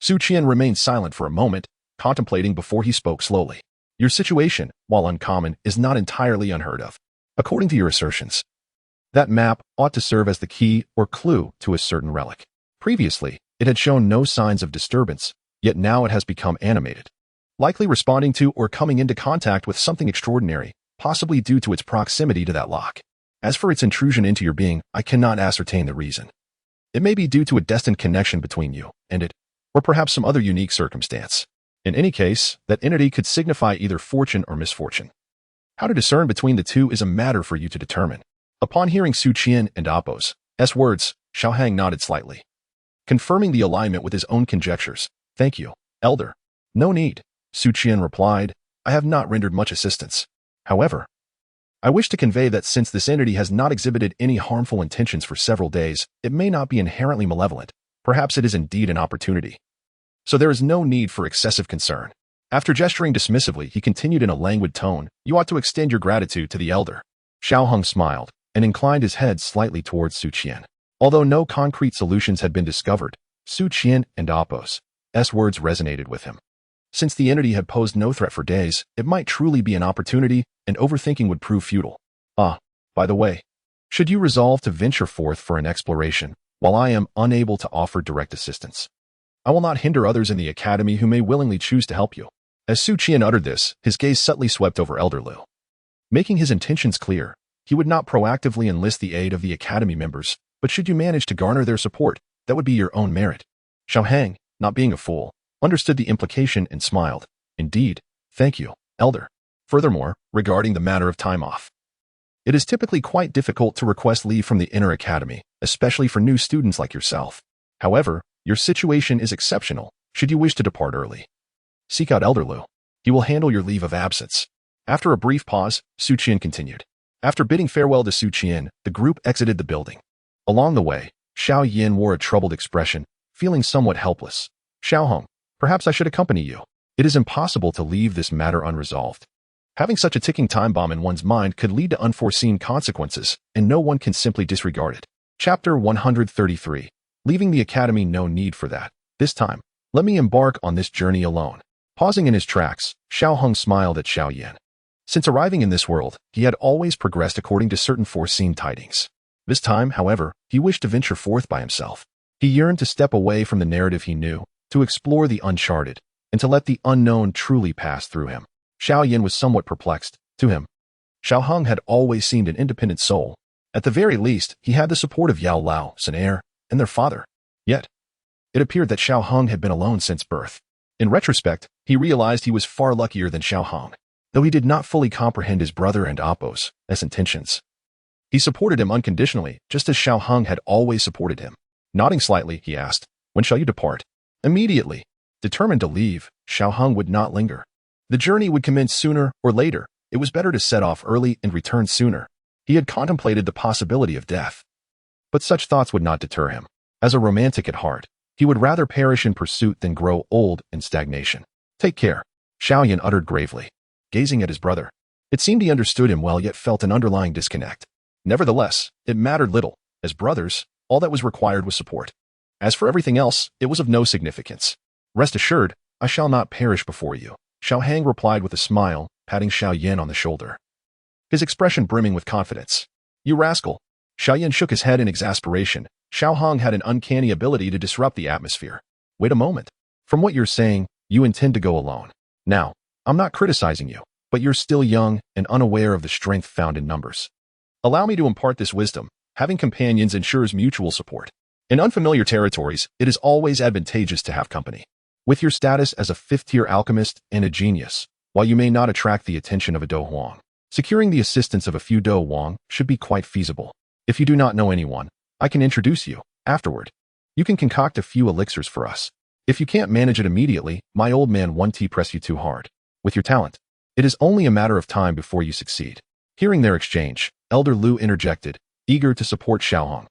Su Qian remained silent for a moment, contemplating before he spoke slowly. Your situation, while uncommon, is not entirely unheard of. According to your assertions, that map ought to serve as the key or clue to a certain relic. Previously, it had shown no signs of disturbance, yet now it has become animated, likely responding to or coming into contact with something extraordinary, possibly due to its proximity to that lock. As for its intrusion into your being, I cannot ascertain the reason. It may be due to a destined connection between you and it, or perhaps some other unique circumstance. In any case, that entity could signify either fortune or misfortune. How to discern between the two is a matter for you to determine. Upon hearing Su Qian and Appos' words, Xiao Hang nodded slightly, confirming the alignment with his own conjectures. Thank you, Elder. No need, Su Qian replied. I have not rendered much assistance. However, I wish to convey that since this entity has not exhibited any harmful intentions for several days, it may not be inherently malevolent. Perhaps it is indeed an opportunity. So there is no need for excessive concern. After gesturing dismissively, he continued in a languid tone, you ought to extend your gratitude to the elder. Xiao Hong smiled and inclined his head slightly towards Su Qian. Although no concrete solutions had been discovered, Su Qian and Appos' words resonated with him. Since the entity had posed no threat for days, it might truly be an opportunity, and overthinking would prove futile. By the way, should you resolve to venture forth for an exploration, while I am unable to offer direct assistance, I will not hinder others in the academy who may willingly choose to help you. As Su Qian uttered this, his gaze subtly swept over Elder Liu. Making his intentions clear, he would not proactively enlist the aid of the academy members, but should you manage to garner their support, that would be your own merit. Xiao Hang, not being a fool, understood the implication and smiled. Indeed, thank you, Elder. Furthermore, regarding the matter of time off, it is typically quite difficult to request leave from the inner academy, especially for new students like yourself. However, your situation is exceptional. Should you wish to depart early, seek out Elder Liu. He will handle your leave of absence. After a brief pause, Su Qian continued. After bidding farewell to Su Qian, the group exited the building. Along the way, Xiao Yin wore a troubled expression, feeling somewhat helpless. Xiao Hong, perhaps I should accompany you. It is impossible to leave this matter unresolved. Having such a ticking time bomb in one's mind could lead to unforeseen consequences, and no one can simply disregard it. Chapter 133. Leaving the academy, no need for that. This time, let me embark on this journey alone. Pausing in his tracks, Xiao Hong smiled at Xiao Yin. Since arriving in this world, he had always progressed according to certain foreseen tidings. This time, however, he wished to venture forth by himself. He yearned to step away from the narrative he knew, to explore the uncharted, and to let the unknown truly pass through him. Xiao Yin was somewhat perplexed. To him, Xiao Hong had always seemed an independent soul. At the very least, he had the support of Yao Lao, Sun Er, and their father. Yet, it appeared that Xiao Hong had been alone since birth. In retrospect, he realized he was far luckier than Xiao Hong, though he did not fully comprehend his brother and Appos' intentions. He supported him unconditionally, just as Xiao Hong had always supported him. Nodding slightly, he asked, when shall you depart? Immediately. Determined to leave, Xiao Hong would not linger. The journey would commence sooner or later. It was better to set off early and return sooner. He had contemplated the possibility of death, but such thoughts would not deter him. As a romantic at heart, he would rather perish in pursuit than grow old in stagnation. Take care, Xiao Yin uttered gravely, gazing at his brother. It seemed he understood him well yet felt an underlying disconnect. Nevertheless, it mattered little. As brothers, all that was required was support. As for everything else, it was of no significance. Rest assured, I shall not perish before you, Xiao Hang replied with a smile, patting Xiao Yin on the shoulder, his expression brimming with confidence. You rascal! Xiao Yin shook his head in exasperation. Xiao Hong had an uncanny ability to disrupt the atmosphere. Wait a moment. From what you're saying, you intend to go alone. Now, I'm not criticizing you, but you're still young and unaware of the strength found in numbers. Allow me to impart this wisdom. Having companions ensures mutual support. In unfamiliar territories, it is always advantageous to have company. With your status as a fifth-tier alchemist and a genius, while you may not attract the attention of a Dou Huang, securing the assistance of a few Dou Huang should be quite feasible. If you do not know anyone, I can introduce you. Afterward, you can concoct a few elixirs for us. If you can't manage it immediately, my old man won't press you too hard. With your talent, it is only a matter of time before you succeed. Hearing their exchange, Elder Lu interjected, eager to support Xiaohong.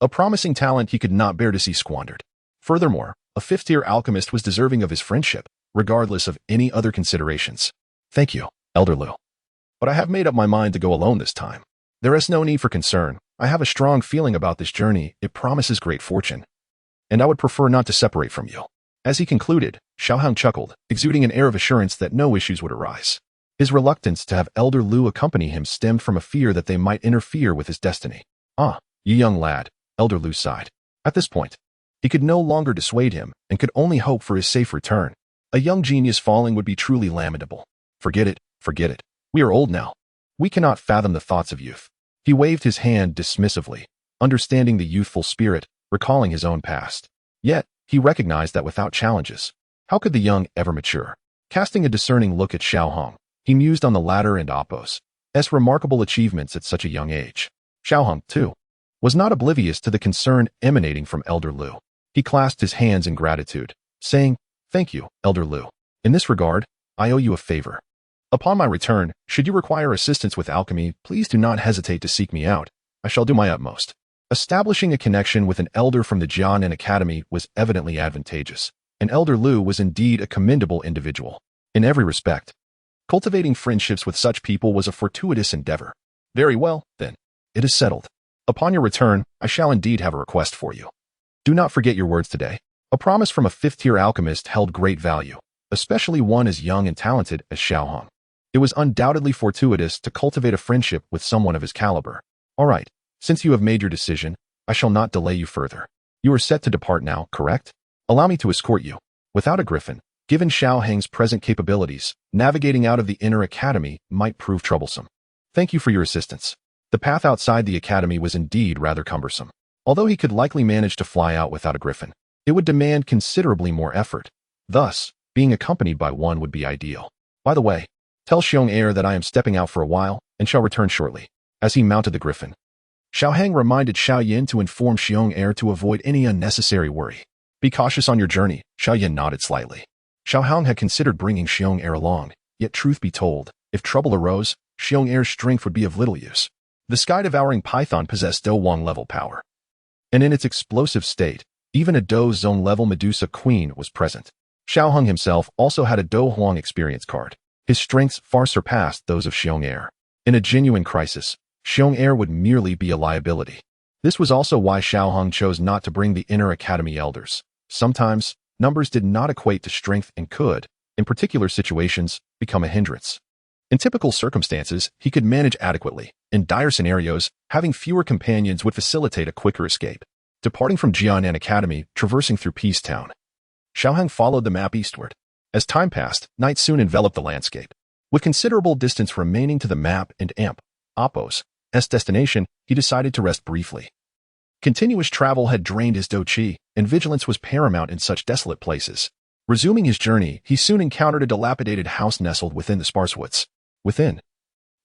A promising talent he could not bear to see squandered. Furthermore, a fifth-tier alchemist was deserving of his friendship, regardless of any other considerations. Thank you, Elder Lu. But I have made up my mind to go alone this time. There is no need for concern. I have a strong feeling about this journey. It promises great fortune. And I would prefer not to separate from you. As he concluded, Xiaohong chuckled, exuding an air of assurance that no issues would arise. His reluctance to have Elder Lu accompany him stemmed from a fear that they might interfere with his destiny. Ah, you young lad, Elder Lu sighed. At this point, he could no longer dissuade him and could only hope for his safe return. A young genius falling would be truly lamentable. Forget it, forget it. We are old now. We cannot fathom the thoughts of youth. He waved his hand dismissively, understanding the youthful spirit, recalling his own past. Yet, he recognized that without challenges, how could the young ever mature? Casting a discerning look at Xiaohong, he mused on the latter and Appo's remarkable achievements at such a young age. Xiaohong, too, was not oblivious to the concern emanating from Elder Lu. He clasped his hands in gratitude, saying, "Thank you, Elder Lu. In this regard, I owe you a favor. Upon my return, should you require assistance with alchemy, please do not hesitate to seek me out. I shall do my utmost." Establishing a connection with an elder from the Jianan Academy was evidently advantageous, and Elder Lu was indeed a commendable individual. In every respect, cultivating friendships with such people was a fortuitous endeavor. Very well, then. It is settled. Upon your return, I shall indeed have a request for you. Do not forget your words today. A promise from a fifth-tier alchemist held great value, especially one as young and talented as Xiaohong. It was undoubtedly fortuitous to cultivate a friendship with someone of his caliber. All right. Since you have made your decision, I shall not delay you further. You are set to depart now, correct? Allow me to escort you. Without a griffin, given Xiaohong's present capabilities, navigating out of the inner academy might prove troublesome. Thank you for your assistance. The path outside the academy was indeed rather cumbersome. Although he could likely manage to fly out without a griffin, it would demand considerably more effort. Thus, being accompanied by one would be ideal. By the way, tell Xiong that I am stepping out for a while and shall return shortly. As he mounted the griffin, Xiaohong reminded Xiaoyin to inform Xiong to avoid any unnecessary worry. Be cautious on your journey, Xiaoyin nodded slightly. Xiaohong had considered bringing Xiong along, yet truth be told, if trouble arose, Xiong's strength would be of little use. The sky-devouring python possessed Dou Wang-level power. And in its explosive state, even a Dou Zone-level Medusa Queen was present. Xiaohong himself also had a Dou Huang experience card. His strengths far surpassed those of Xiong. In a genuine crisis, Xiong would merely be a liability. This was also why Xiaohong chose not to bring the inner academy elders. Sometimes, numbers did not equate to strength and could, in particular situations, become a hindrance. In typical circumstances, he could manage adequately. In dire scenarios, having fewer companions would facilitate a quicker escape. Departing from Jianan Academy, traversing through Peace Town, Xiaohong followed the map eastward. As time passed, night soon enveloped the landscape. With considerable distance remaining to the map and Appo's destination, he decided to rest briefly. Continuous travel had drained his Dou Qi, and vigilance was paramount in such desolate places. Resuming his journey, he soon encountered a dilapidated house nestled within the sparse woods. Within,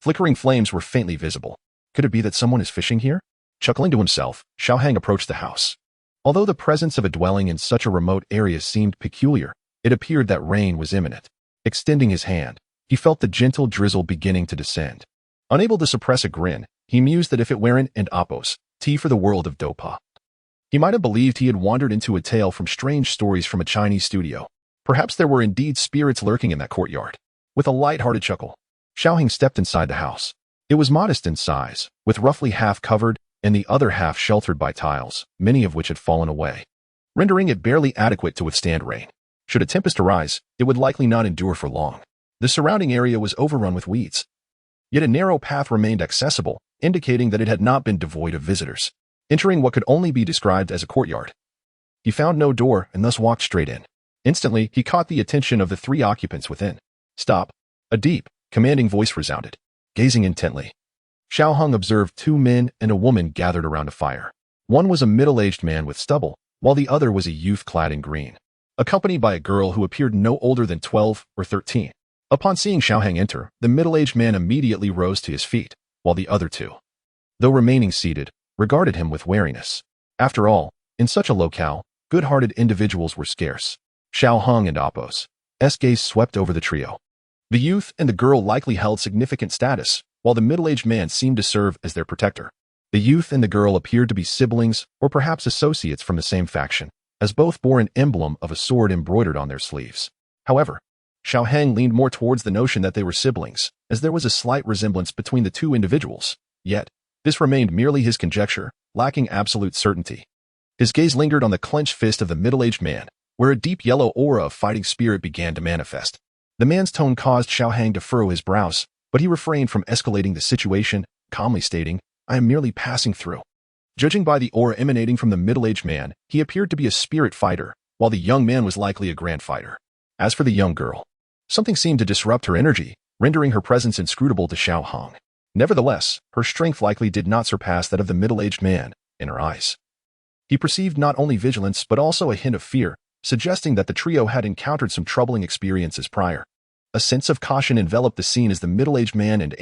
flickering flames were faintly visible. Could it be that someone is fishing here? Chuckling to himself, Xiaohong approached the house. Although the presence of a dwelling in such a remote area seemed peculiar, it appeared that rain was imminent. Extending his hand, he felt the gentle drizzle beginning to descend. Unable to suppress a grin, he mused that if it weren't and Appo's tea for the world of Dopa, he might have believed he had wandered into a tale from strange stories from a Chinese studio. Perhaps there were indeed spirits lurking in that courtyard. With a light-hearted chuckle, Xiaohong stepped inside the house. It was modest in size, with roughly half covered and the other half sheltered by tiles, many of which had fallen away, rendering it barely adequate to withstand rain. Should a tempest arise, it would likely not endure for long. The surrounding area was overrun with weeds. Yet a narrow path remained accessible, indicating that it had not been devoid of visitors. Entering what could only be described as a courtyard, he found no door and thus walked straight in. Instantly, he caught the attention of the three occupants within. "Stop!" A deep, commanding voice resounded. Gazing intently, Xiaohong observed two men and a woman gathered around a fire. One was a middle-aged man with stubble, while the other was a youth clad in green, accompanied by a girl who appeared no older than 12 or 13. Upon seeing Xiaohong enter, the middle-aged man immediately rose to his feet, while the other two, though remaining seated, regarded him with wariness. After all, in such a locale, good-hearted individuals were scarce. Xiao Hong and Apos. S gaze swept over the trio. The youth and the girl likely held significant status, while the middle-aged man seemed to serve as their protector. The youth and the girl appeared to be siblings or perhaps associates from the same faction, as both bore an emblem of a sword embroidered on their sleeves. However, Xiao Hang leaned more towards the notion that they were siblings, as there was a slight resemblance between the two individuals. Yet, this remained merely his conjecture, lacking absolute certainty. His gaze lingered on the clenched fist of the middle-aged man, where a deep yellow aura of fighting spirit began to manifest. The man's tone caused Xiao Hang to furrow his brows, but he refrained from escalating the situation, calmly stating, "I am merely passing through." Judging by the aura emanating from the middle-aged man, he appeared to be a spirit fighter, while the young man was likely a grand fighter. As for the young girl, something seemed to disrupt her energy, rendering her presence inscrutable to Xiao Hong. Nevertheless, her strength likely did not surpass that of the middle-aged man in her eyes. He perceived not only vigilance but also a hint of fear, suggesting that the trio had encountered some troubling experiences prior. A sense of caution enveloped the scene as the middle-aged man and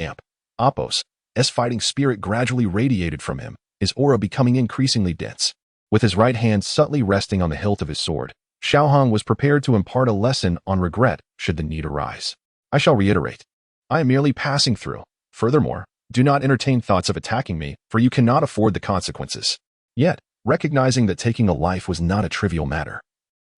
Apos' fighting spirit gradually radiated from him, his aura becoming increasingly dense. With his right hand subtly resting on the hilt of his sword, Xiao Hong was prepared to impart a lesson on regret should the need arise. "I shall reiterate. I am merely passing through. Furthermore, do not entertain thoughts of attacking me, for you cannot afford the consequences." Yet, recognizing that taking a life was not a trivial matter,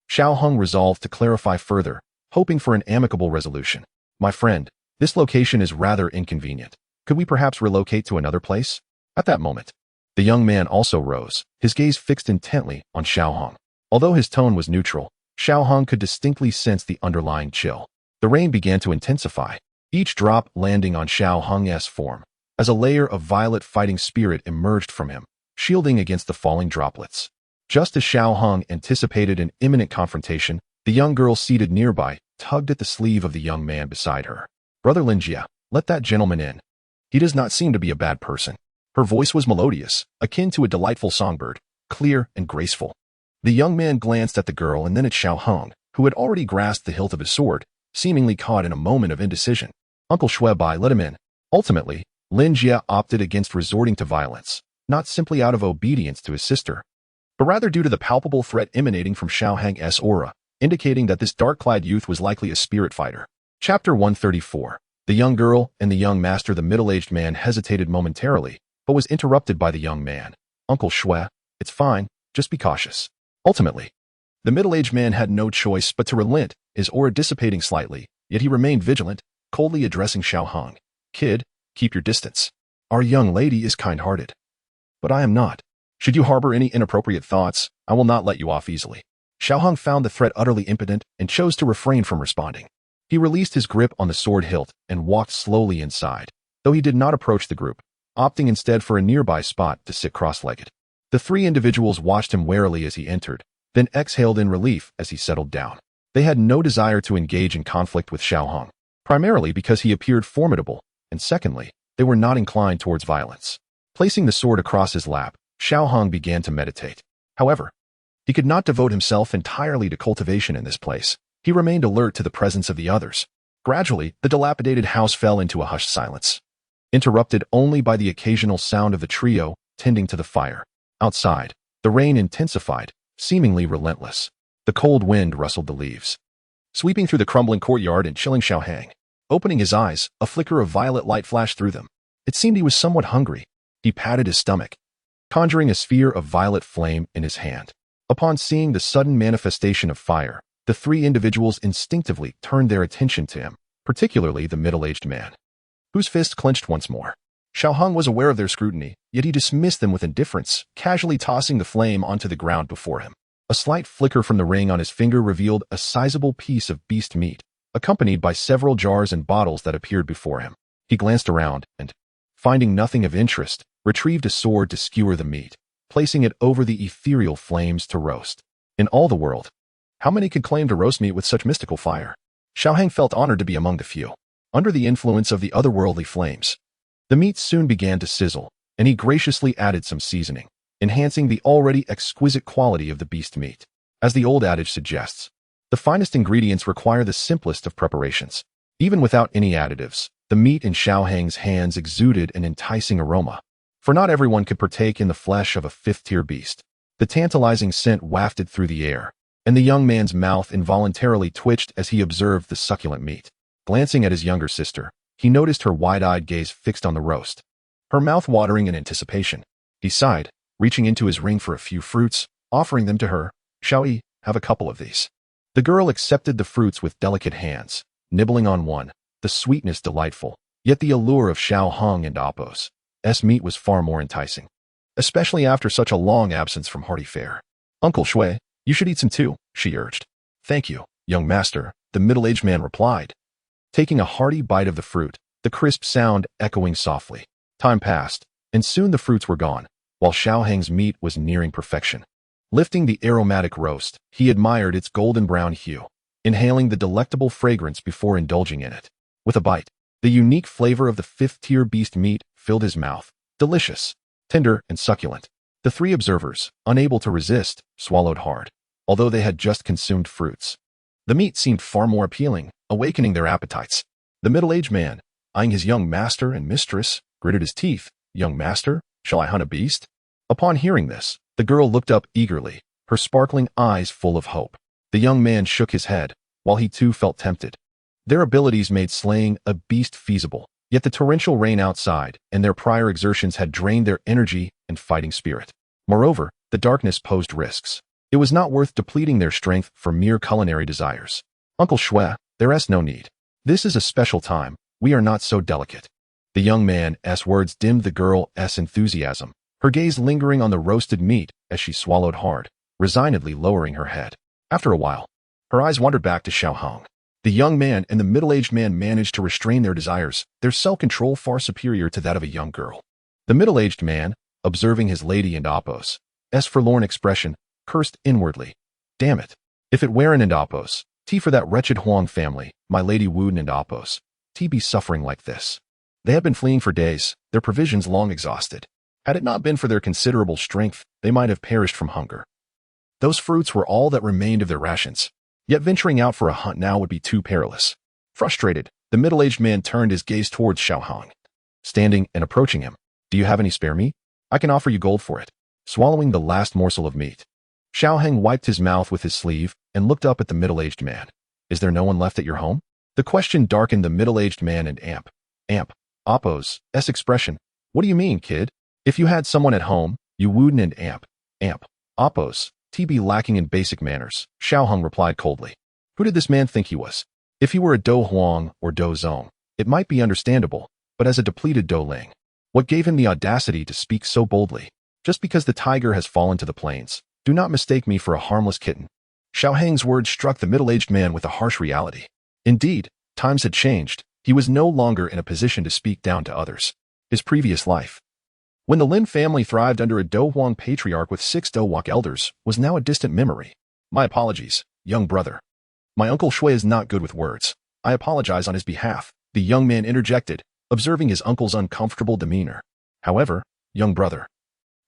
Xiao Hong resolved to clarify further, hoping for an amicable resolution. "My friend, this location is rather inconvenient. Could we perhaps relocate to another place?" At that moment, the young man also rose, his gaze fixed intently on Xiao Hong. Although his tone was neutral, Xiao Hong could distinctly sense the underlying chill. The rain began to intensify, each drop landing on Xiao Hong's form, as a layer of violet fighting spirit emerged from him, shielding against the falling droplets. Just as Xiao Hong anticipated an imminent confrontation, the young girl seated nearby tugged at the sleeve of the young man beside her. "Brother Linjia, let that gentleman in. He does not seem to be a bad person." Her voice was melodious, akin to a delightful songbird, clear and graceful. The young man glanced at the girl and then at Xiao Hong, who had already grasped the hilt of his sword, seemingly caught in a moment of indecision. "Uncle Shuebai, let him in." Ultimately, Lin Jia opted against resorting to violence, not simply out of obedience to his sister, but rather due to the palpable threat emanating from Xiao Hang's aura, indicating that this dark-clad youth was likely a spirit fighter. Chapter 134. The young girl and the young master. The middle-aged man hesitated momentarily, but was interrupted by the young man. "Uncle Shui, it's fine, just be cautious." Ultimately, the middle-aged man had no choice but to relent, his aura dissipating slightly, yet he remained vigilant, coldly addressing Xiao Hong. "Kid, keep your distance. Our young lady is kind-hearted. But I am not. Should you harbor any inappropriate thoughts, I will not let you off easily." Xiao Hong found the threat utterly impotent and chose to refrain from responding. He released his grip on the sword hilt and walked slowly inside, though he did not approach the group, opting instead for a nearby spot to sit cross-legged. The three individuals watched him warily as he entered, then exhaled in relief as he settled down. They had no desire to engage in conflict with Xiao Hong, primarily because he appeared formidable, and secondly, they were not inclined towards violence. Placing the sword across his lap, Xiao Hong began to meditate. However, he could not devote himself entirely to cultivation in this place. He remained alert to the presence of the others. Gradually, the dilapidated house fell into a hushed silence, interrupted only by the occasional sound of the trio tending to the fire. Outside, the rain intensified, seemingly relentless. The cold wind rustled the leaves, sweeping through the crumbling courtyard and chilling Xiao Hang. Opening his eyes, a flicker of violet light flashed through them. It seemed he was somewhat hungry. He patted his stomach, conjuring a sphere of violet flame in his hand. Upon seeing the sudden manifestation of fire, the three individuals instinctively turned their attention to him, particularly the middle-aged man, whose fist clenched once more. Xiao Hong was aware of their scrutiny, yet he dismissed them with indifference, casually tossing the flame onto the ground before him. A slight flicker from the ring on his finger revealed a sizable piece of beast meat, accompanied by several jars and bottles that appeared before him. He glanced around and, finding nothing of interest, retrieved a sword to skewer the meat, placing it over the ethereal flames to roast. In all the world, how many could claim to roast meat with such mystical fire? Xiao Hang felt honored to be among the few. Under the influence of the otherworldly flames, the meat soon began to sizzle, and he graciously added some seasoning, enhancing the already exquisite quality of the beast meat. As the old adage suggests, the finest ingredients require the simplest of preparations. Even without any additives, the meat in Xiao Hang's hands exuded an enticing aroma, for not everyone could partake in the flesh of a fifth-tier beast. The tantalizing scent wafted through the air, and the young man's mouth involuntarily twitched as he observed the succulent meat. Glancing at his younger sister, he noticed her wide-eyed gaze fixed on the roast, her mouth watering in anticipation. He sighed, reaching into his ring for a few fruits, offering them to her. "Shall we have a couple of these?" The girl accepted the fruits with delicate hands, nibbling on one, the sweetness delightful, yet the allure of Xiao Hong and Appo's meat was far more enticing, especially after such a long absence from hearty fare. "Uncle Shui, you should eat some too," she urged. "Thank you, young master," the middle-aged man replied, taking a hearty bite of the fruit, the crisp sound echoing softly. Time passed, and soon the fruits were gone, while Xiao Heng's meat was nearing perfection. Lifting the aromatic roast, he admired its golden brown hue, inhaling the delectable fragrance before indulging in it. With a bite, the unique flavor of the fifth-tier beast meat filled his mouth, delicious, tender, and succulent. The three observers, unable to resist, swallowed hard, although they had just consumed fruits. The meat seemed far more appealing, awakening their appetites. The middle-aged man, eyeing his young master and mistress, gritted his teeth. "Young master, shall I hunt a beast?" Upon hearing this, the girl looked up eagerly, her sparkling eyes full of hope. The young man shook his head, while he too felt tempted. Their abilities made slaying a beast feasible, yet the torrential rain outside and their prior exertions had drained their energy and fighting spirit. Moreover, the darkness posed risks. It was not worth depleting their strength for mere culinary desires. "Uncle Shui, there's no need. This is a special time, we are not so delicate." The young man's words dimmed the girl's enthusiasm, her gaze lingering on the roasted meat as she swallowed hard, resignedly lowering her head. After a while, her eyes wandered back to Xiao Hong. The young man and the middle-aged man managed to restrain their desires, their self-control far superior to that of a young girl. The middle-aged man, observing his lady and Appo's forlorn expression, cursed inwardly. "Damn it. If it weren't and Appo's tea for that wretched Huang family, my lady Wuden and Appo's tea be suffering like this." They had been fleeing for days, their provisions long exhausted. Had it not been for their considerable strength, they might have perished from hunger. Those fruits were all that remained of their rations, yet venturing out for a hunt now would be too perilous. Frustrated, the middle-aged man turned his gaze towards Xiao Hong, standing and approaching him. "Do you have any spare meat? I can offer you gold for it." Swallowing the last morsel of meat, Xiao Heng wiped his mouth with his sleeve and looked up at the middle-aged man. "Is there no one left at your home?" The question darkened the middle-aged man and Appo's expression. "What do you mean, kid? If you had someone at home, you wouldn't and Appo's be lacking in basic manners," Xiao Hong replied coldly. Who did this man think he was? If he were a Dou Huang or Dou Zong, it might be understandable, but as a depleted Dou Ling, what gave him the audacity to speak so boldly? "Just because the tiger has fallen to the plains, do not mistake me for a harmless kitten." Xiao Heng's words struck the middle-aged man with a harsh reality. Indeed, times had changed. He was no longer in a position to speak down to others. His previous life, when the Lin family thrived under a Dou Huang patriarch with 6 Dou Wok elders, was now a distant memory. "My apologies, young brother. My uncle Shui is not good with words. I apologize on his behalf," the young man interjected, observing his uncle's uncomfortable demeanor. "However, young brother,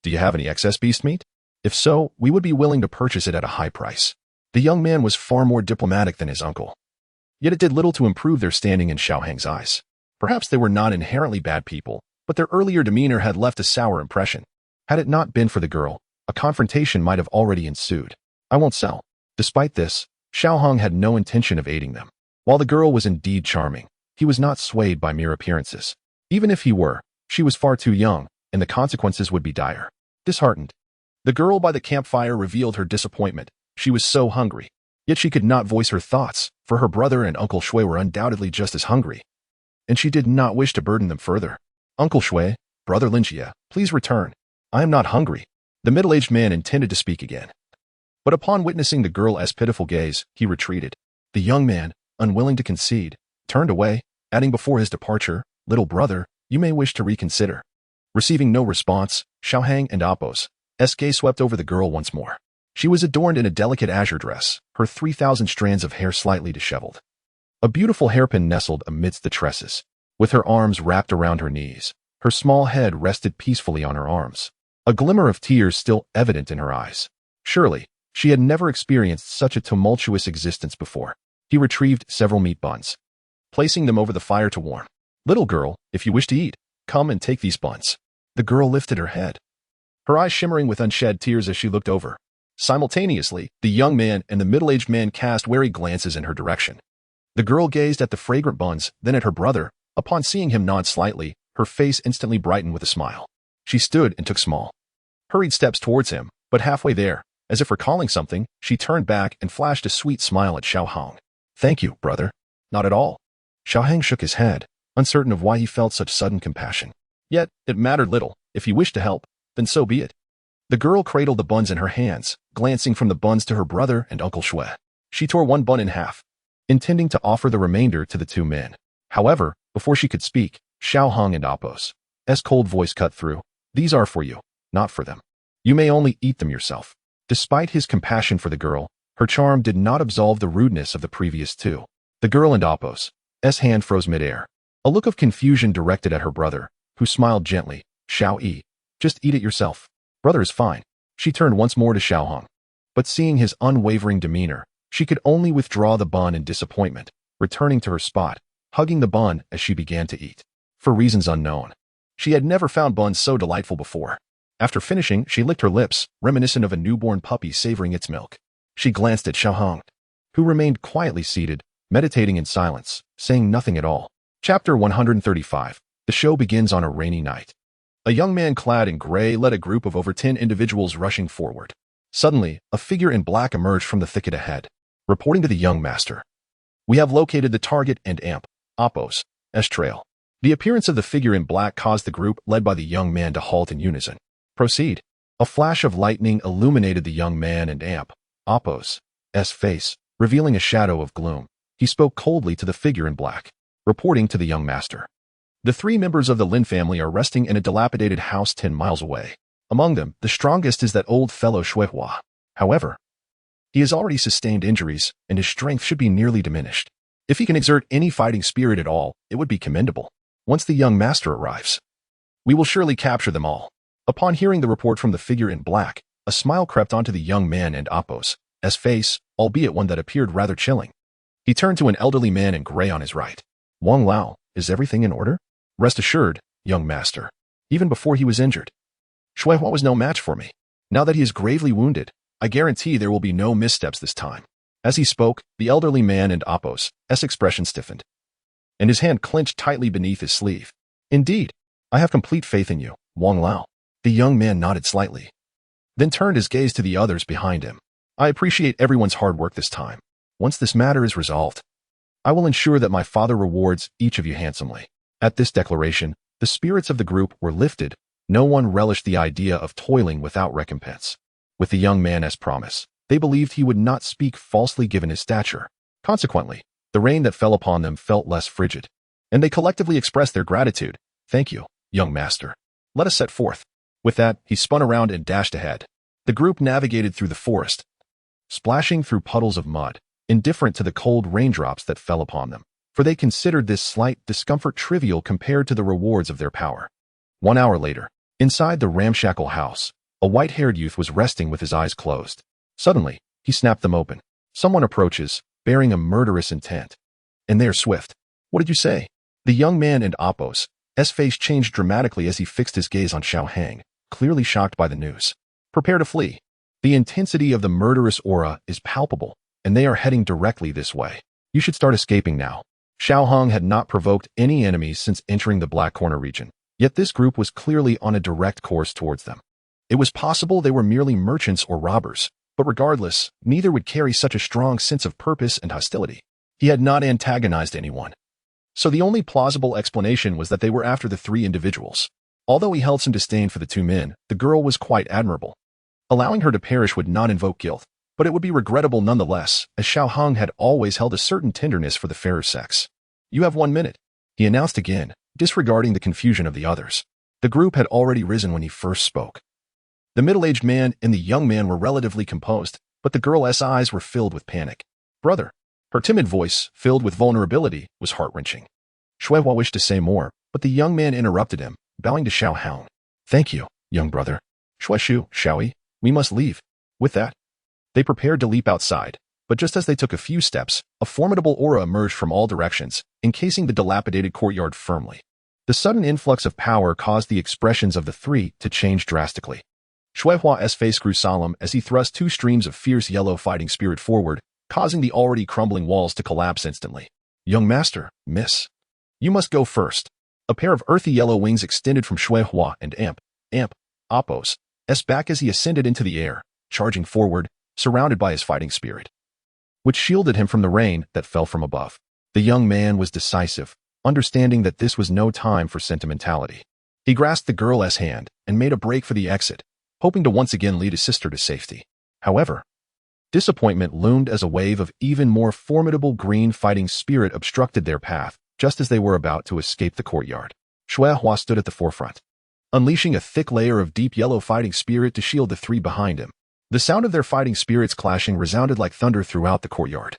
do you have any excess beast meat? If so, we would be willing to purchase it at a high price." The young man was far more diplomatic than his uncle. Yet it did little to improve their standing in Xiao Heng's eyes. Perhaps they were not inherently bad people, but their earlier demeanor had left a sour impression. Had it not been for the girl, a confrontation might have already ensued. "I won't sell." Despite this, Xiao Hong had no intention of aiding them. While the girl was indeed charming, he was not swayed by mere appearances. Even if he were, she was far too young, and the consequences would be dire. Disheartened, the girl by the campfire revealed her disappointment. She was so hungry, yet she could not voice her thoughts, for her brother and Uncle Shui were undoubtedly just as hungry, and she did not wish to burden them further. "Uncle Shui, Brother Linjia, please return. I am not hungry." The middle-aged man intended to speak again, but upon witnessing the girl's pitiful gaze, he retreated. The young man, unwilling to concede, turned away, adding before his departure, "Little brother, you may wish to reconsider." Receiving no response, Xiao Heng and Appo's gaze swept over the girl once more. She was adorned in a delicate azure dress, her 3,000 strands of hair slightly disheveled. A beautiful hairpin nestled amidst the tresses. With her arms wrapped around her knees, her small head rested peacefully on her arms, a glimmer of tears still evident in her eyes. Surely, she had never experienced such a tumultuous existence before. He retrieved several meat buns, placing them over the fire to warm. "Little girl, if you wish to eat, come and take these buns." The girl lifted her head, her eyes shimmering with unshed tears as she looked over. Simultaneously, the young man and the middle-aged man cast wary glances in her direction. The girl gazed at the fragrant buns, then at her brother. Upon seeing him nod slightly, her face instantly brightened with a smile. She stood and took small, hurried steps towards him, but halfway there, as if recalling something, she turned back and flashed a sweet smile at Xiao Hong. Thank you, brother. Not at all. Xiao Hang shook his head, uncertain of why he felt such sudden compassion. Yet, it mattered little. If he wished to help, then so be it. The girl cradled the buns in her hands, glancing from the buns to her brother and Uncle Shui. She tore one bun in half, intending to offer the remainder to the two men. However, before she could speak, Xiao Hong and Appo's cold voice cut through. These are for you, not for them. You may only eat them yourself. Despite his compassion for the girl, her charm did not absolve the rudeness of the previous two. The girl and Appo's hand froze midair. A look of confusion directed at her brother, who smiled gently. Xiao Yi, just eat it yourself. Brother is fine. She turned once more to Xiao Hong. But seeing his unwavering demeanor, she could only withdraw the bun in disappointment, returning to her spot, hugging the bun as she began to eat. For reasons unknown, she had never found buns so delightful before. After finishing, she licked her lips, reminiscent of a newborn puppy savoring its milk. She glanced at Xiao Hong, who remained quietly seated, meditating in silence, saying nothing at all. Chapter 135. The show begins on a rainy night. A young man clad in gray led a group of over 10 individuals rushing forward. Suddenly, a figure in black emerged from the thicket ahead, reporting to the young master. We have located the target and Appo's trail. The appearance of the figure in black caused the group led by the young man to halt in unison. Proceed. A flash of lightning illuminated the young man and Appo's face, revealing a shadow of gloom. He spoke coldly to the figure in black, reporting to the young master. The 3 members of the Lin family are resting in a dilapidated house 10 miles away. Among them, the strongest is that old fellow Shuihua. However, he has already sustained injuries, and his strength should be nearly diminished. If he can exert any fighting spirit at all, it would be commendable. Once the young master arrives, we will surely capture them all. Upon hearing the report from the figure in black, a smile crept onto the young man and Appo's face, albeit one that appeared rather chilling. He turned to an elderly man in gray on his right. Wang Lao, is everything in order? Rest assured, young master. Even before he was injured, Shuihua was no match for me. Now that he is gravely wounded, I guarantee there will be no missteps this time. As he spoke, the elderly man and Appo's expression stiffened, and his hand clenched tightly beneath his sleeve. Indeed, I have complete faith in you, Wang Lao. The young man nodded slightly, then turned his gaze to the others behind him. I appreciate everyone's hard work this time. Once this matter is resolved, I will ensure that my father rewards each of you handsomely. At this declaration, the spirits of the group were lifted. No one relished the idea of toiling without recompense. With the young man as promise, they believed he would not speak falsely given his stature. Consequently, the rain that fell upon them felt less frigid, and they collectively expressed their gratitude. Thank you, young master. Let us set forth. With that, he spun around and dashed ahead. The group navigated through the forest, splashing through puddles of mud, indifferent to the cold raindrops that fell upon them, for they considered this slight discomfort trivial compared to the rewards of their power. 1 hour later, inside the ramshackle house, a white-haired youth was resting with his eyes closed. Suddenly, he snapped them open. Someone approaches, bearing a murderous intent. And they are swift. What did you say? The young man and Appo's face changed dramatically as he fixed his gaze on Xiao Hang, clearly shocked by the news. Prepare to flee. The intensity of the murderous aura is palpable, and they are heading directly this way. You should start escaping now. Xiao Hong had not provoked any enemies since entering the Black Corner region, yet this group was clearly on a direct course towards them. It was possible they were merely merchants or robbers, but regardless, neither would carry such a strong sense of purpose and hostility. He had not antagonized anyone. So the only plausible explanation was that they were after the 3 individuals. Although he held some disdain for the 2 men, the girl was quite admirable. Allowing her to perish would not invoke guilt, but it would be regrettable nonetheless, as Xiao Hong had always held a certain tenderness for the fairer sex. You have 1 minute, he announced again, disregarding the confusion of the others. The group had already risen when he first spoke. The middle-aged man and the young man were relatively composed, but the girl's eyes were filled with panic. Brother. Her timid voice, filled with vulnerability, was heart-wrenching. Shuihua wished to say more, but the young man interrupted him, bowing to Xiao Hong. Thank you, young brother. Shuishu, Xiaoyi, we must leave. With that, they prepared to leap outside, but just as they took a few steps, a formidable aura emerged from all directions, encasing the dilapidated courtyard firmly. The sudden influx of power caused the expressions of the 3 to change drastically. Shuihua's face grew solemn as he thrust two streams of fierce yellow fighting spirit forward, causing the already crumbling walls to collapse instantly. Young master, miss. You must go first. A pair of earthy yellow wings extended from Shuihua and Appo's back as he ascended into the air, charging forward, surrounded by his fighting spirit, which shielded him from the rain that fell from above. The young man was decisive, understanding that this was no time for sentimentality. He grasped the girl's hand and made a break for the exit, hoping to once again lead his sister to safety. However, disappointment loomed as a wave of even more formidable green fighting spirit obstructed their path, just as they were about to escape the courtyard. Shuihua stood at the forefront, unleashing a thick layer of deep yellow fighting spirit to shield the three behind him. The sound of their fighting spirits clashing resounded like thunder throughout the courtyard,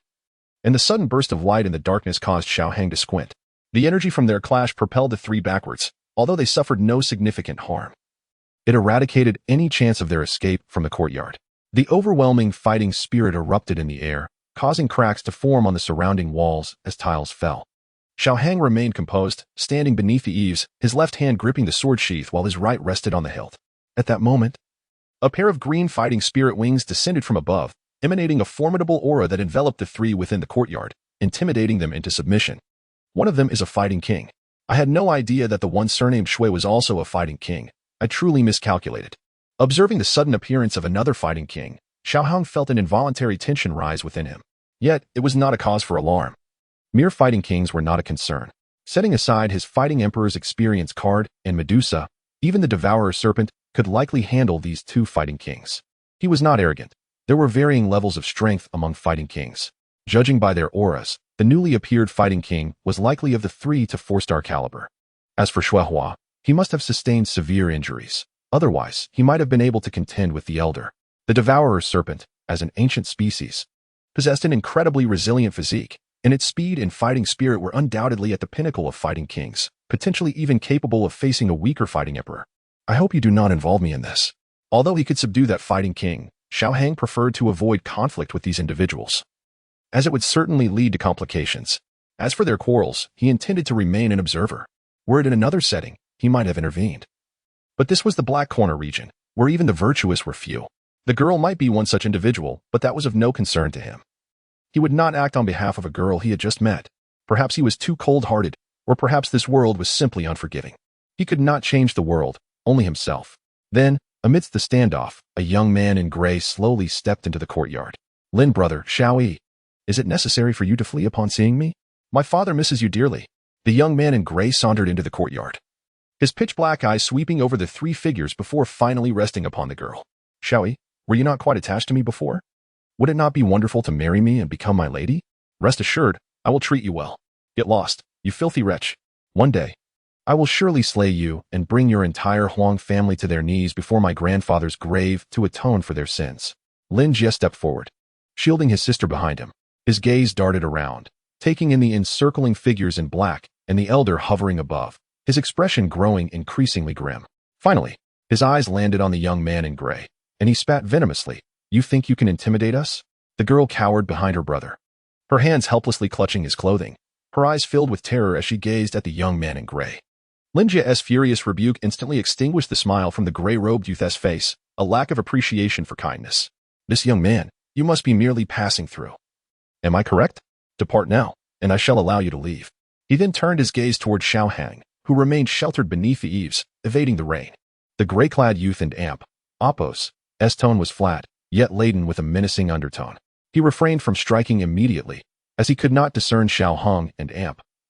and the sudden burst of light in the darkness caused Xiaohang to squint. The energy from their clash propelled the three backwards, although they suffered no significant harm. It eradicated any chance of their escape from the courtyard. The overwhelming fighting spirit erupted in the air, causing cracks to form on the surrounding walls as tiles fell. Xiaohang remained composed, standing beneath the eaves, his left hand gripping the sword sheath while his right rested on the hilt. At that moment, a pair of green fighting spirit wings descended from above, emanating a formidable aura that enveloped the three within the courtyard, intimidating them into submission. One of them is a fighting king. I had no idea that the one surnamed Shui was also a fighting king. I truly miscalculated. Observing the sudden appearance of another fighting king, Xiaohang felt an involuntary tension rise within him. Yet, it was not a cause for alarm. Mere fighting kings were not a concern. Setting aside his fighting emperor's experience card and Medusa, even the devourer serpent could likely handle these two fighting kings. He was not arrogant. There were varying levels of strength among fighting kings. Judging by their auras, the newly appeared fighting king was likely of the 3 to 4-star caliber. As for Shuihua, he must have sustained severe injuries. Otherwise, he might have been able to contend with the elder. The devourer serpent, as an ancient species, possessed an incredibly resilient physique, and its speed and fighting spirit were undoubtedly at the pinnacle of fighting kings, potentially even capable of facing a weaker fighting emperor. I hope you do not involve me in this. Although he could subdue that fighting king, Xiaohang preferred to avoid conflict with these individuals, as it would certainly lead to complications. As for their quarrels, he intended to remain an observer. Were it in another setting, he might have intervened. But this was the Black Corner region, where even the virtuous were few. The girl might be one such individual, but that was of no concern to him. He would not act on behalf of a girl he had just met. Perhaps he was too cold-hearted, or perhaps this world was simply unforgiving. He could not change the world, only himself. Then, amidst the standoff, a young man in gray slowly stepped into the courtyard. Lin brother, Xiaoyi, is it necessary for you to flee upon seeing me? My father misses you dearly. The young man in gray sauntered into the courtyard, his pitch-black eyes sweeping over the three figures before finally resting upon the girl. Xiaoyi, were you not quite attached to me before? Would it not be wonderful to marry me and become my lady? Rest assured, I will treat you well. Get lost, you filthy wretch. One day, I will surely slay you and bring your entire Huang family to their knees before my grandfather's grave to atone for their sins. Lin Jie stepped forward, shielding his sister behind him. His gaze darted around, taking in the encircling figures in black and the elder hovering above, his expression growing increasingly grim. Finally, his eyes landed on the young man in gray, and he spat venomously. You think you can intimidate us? The girl cowered behind her brother, her hands helplessly clutching his clothing, her eyes filled with terror as she gazed at the young man in gray. Lin Jie's furious rebuke instantly extinguished the smile from the gray-robed youth's face, a lack of appreciation for kindness. This young man, you must be merely passing through. Am I correct? Depart now, and I shall allow you to leave. He then turned his gaze toward Xiaohang, who remained sheltered beneath the eaves, evading the rain. The gray-clad youth and Appo's tone was flat, yet laden with a menacing undertone. He refrained from striking immediately, as he could not discern Xiaohang and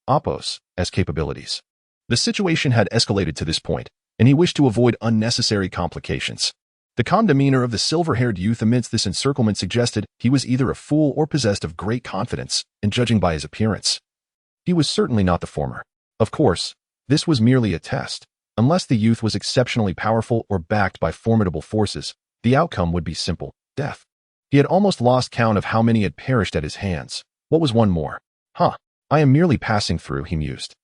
Appo's capabilities. The situation had escalated to this point, and he wished to avoid unnecessary complications. The calm demeanor of the silver-haired youth amidst this encirclement suggested he was either a fool or possessed of great confidence, and judging by his appearance, he was certainly not the former. Of course, this was merely a test. Unless the youth was exceptionally powerful or backed by formidable forces, the outcome would be simple: death. He had almost lost count of how many had perished at his hands. What was one more? I am merely passing through, he mused.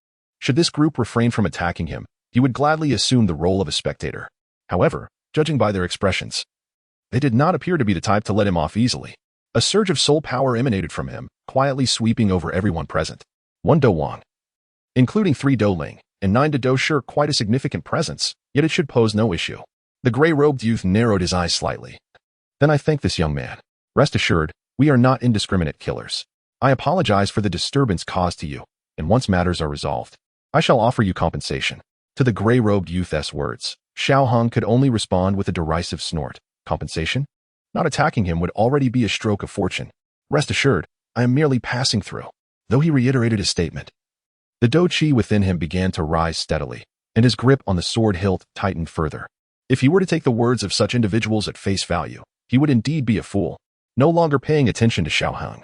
Should this group refrain from attacking him, he would gladly assume the role of a spectator. However, judging by their expressions, they did not appear to be the type to let him off easily. A surge of soul power emanated from him, quietly sweeping over everyone present. 1 Dou Wang, including 3 Dou Ling, and 9 Dou Shi, quite a significant presence, yet it should pose no issue. The gray-robed youth narrowed his eyes slightly. Then I thank this young man. Rest assured, we are not indiscriminate killers. I apologize for the disturbance caused to you, and once matters are resolved, I shall offer you compensation. To the gray-robed youth's words, Xiao Hong could only respond with a derisive snort. Compensation? Not attacking him would already be a stroke of fortune. Rest assured, I am merely passing through. Though he reiterated his statement, the Dou Qi within him began to rise steadily, and his grip on the sword hilt tightened further. If he were to take the words of such individuals at face value, he would indeed be a fool, no longer paying attention to Xiao Hong.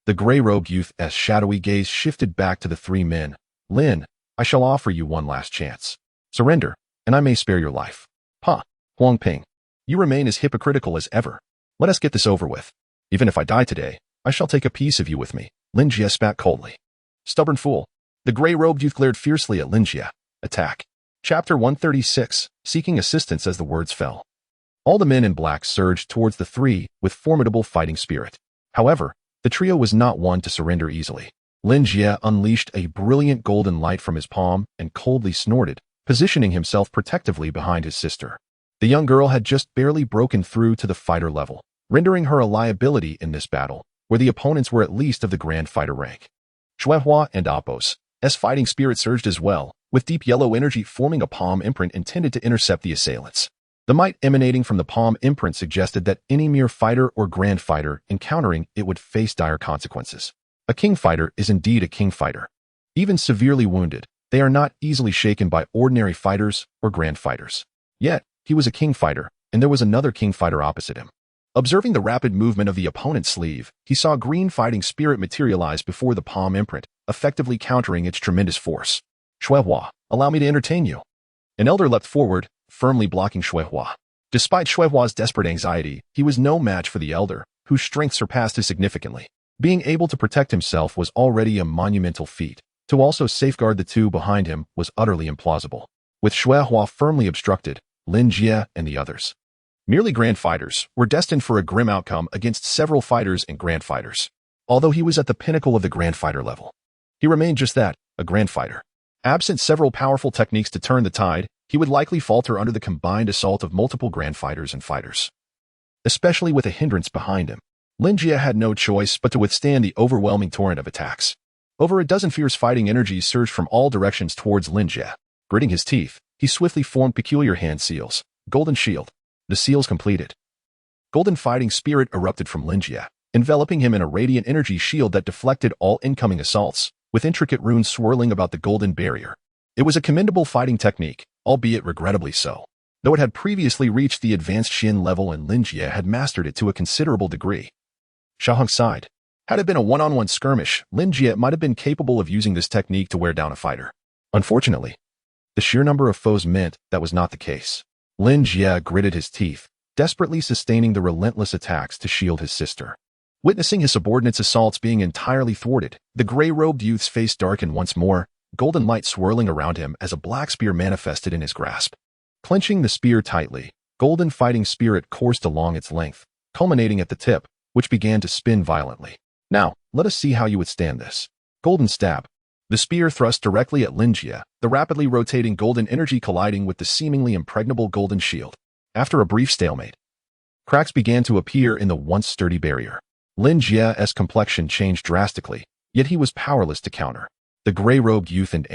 The gray-robed youth's shadowy gaze shifted back to the three men. Lin, I shall offer you one last chance. Surrender, and I may spare your life. Ha, Huang Ping. You remain as hypocritical as ever. Let us get this over with. Even if I die today, I shall take a piece of you with me. Lin Jie spat coldly. Stubborn fool. The gray-robed youth glared fiercely at Lin Jie. Attack. Chapter 136, Seeking Assistance as the words fell. All the men in black surged towards the three with formidable fighting spirit. However, the trio was not one to surrender easily. Lin Jie unleashed a brilliant golden light from his palm and coldly snorted, positioning himself protectively behind his sister. The young girl had just barely broken through to the fighter level, rendering her a liability in this battle, where the opponents were at least of the grand fighter rank. Xuehua and Appo's fighting spirit surged as well, with deep yellow energy forming a palm imprint intended to intercept the assailants. The might emanating from the palm imprint suggested that any mere fighter or grand fighter encountering it would face dire consequences. A king fighter is indeed a king fighter. Even severely wounded, they are not easily shaken by ordinary fighters or grand fighters. Yet, he was a king fighter, and there was another king fighter opposite him. Observing the rapid movement of the opponent's sleeve, he saw green fighting spirit materialize before the palm imprint, effectively countering its tremendous force. Xuehua, allow me to entertain you. An elder leapt forward, firmly blocking Xuehua. Despite Xuehua's desperate anxiety, he was no match for the elder, whose strength surpassed his significantly. Being able to protect himself was already a monumental feat. To also safeguard the two behind him was utterly implausible. With Xuehua firmly obstructed, Lin Jie and the others, merely grand fighters, were destined for a grim outcome against several fighters and grand fighters. Although he was at the pinnacle of the grand fighter level, he remained just that, a grand fighter. Absent several powerful techniques to turn the tide, he would likely falter under the combined assault of multiple grand fighters and fighters. Especially with a hindrance behind him, Lin Jie had no choice but to withstand the overwhelming torrent of attacks. Over a dozen fierce fighting energies surged from all directions towards Lin Jie. Gritting his teeth, he swiftly formed peculiar hand seals. Golden shield. The seals completed. Golden fighting spirit erupted from Lin Jie, enveloping him in a radiant energy shield that deflected all incoming assaults, with intricate runes swirling about the golden barrier. It was a commendable fighting technique, albeit regrettably so. Though it had previously reached the advanced Xin level and Lin Jie had mastered it to a considerable degree. Xiao Hong sighed. Had it been a one-on-one skirmish, Lin Jie might have been capable of using this technique to wear down a fighter. Unfortunately, the sheer number of foes meant that was not the case. Lin Jie gritted his teeth, desperately sustaining the relentless attacks to shield his sister. Witnessing his subordinates' assaults being entirely thwarted, the gray-robed youth's face darkened once more, golden light swirling around him as a black spear manifested in his grasp. Clenching the spear tightly, golden fighting spirit coursed along its length, culminating at the tip, which began to spin violently. Now, let us see how you withstand this. Golden stab. The spear thrust directly at Lin Jie, the rapidly rotating golden energy colliding with the seemingly impregnable golden shield. After a brief stalemate, cracks began to appear in the once sturdy barrier. Lin Jie's complexion changed drastically, yet he was powerless to counter. The gray-robed youth and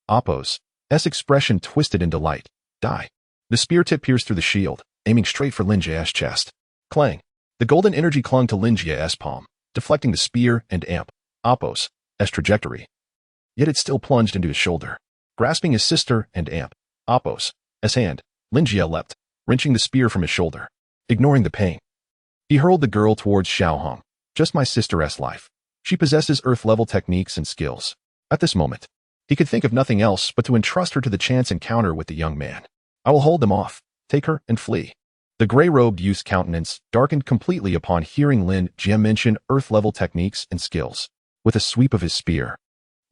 Appo's expression twisted in delight. Die. The spear tip pierced through the shield, aiming straight for Lin Jie's chest. Clang. The golden energy clung to Lin Jie's palm, deflecting the spear and Appo's trajectory. Yet it still plunged into his shoulder. Grasping his sister and Appo's hand, Lin Jie leapt, wrenching the spear from his shoulder. Ignoring the pain, he hurled the girl towards Xiao Hong. Just my sister's life. She possesses Earth-level techniques and skills. At this moment, he could think of nothing else but to entrust her to the chance encounter with the young man. I will hold them off, take her, and flee. The gray-robed youth's countenance darkened completely upon hearing Lin Jie mention Earth-level techniques and skills. With a sweep of his spear,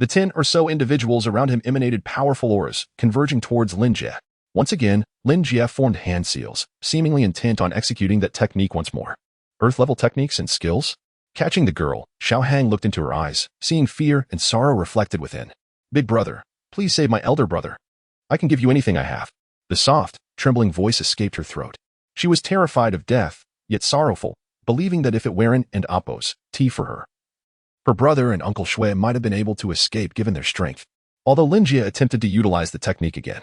the 10 or so individuals around him emanated powerful auras, converging towards Lin Jie. Once again, Lin Jie formed hand seals, seemingly intent on executing that technique once more. Earth-level techniques and skills? Catching the girl, Xiao Hang looked into her eyes, seeing fear and sorrow reflected within. Big brother, please save my elder brother. I can give you anything I have. The soft, trembling voice escaped her throat. She was terrified of death, yet sorrowful, believing that if it weren't and Appos, tea for her. Her brother and Uncle Shui might have been able to escape given their strength, although Lin Jie attempted to utilize the technique again.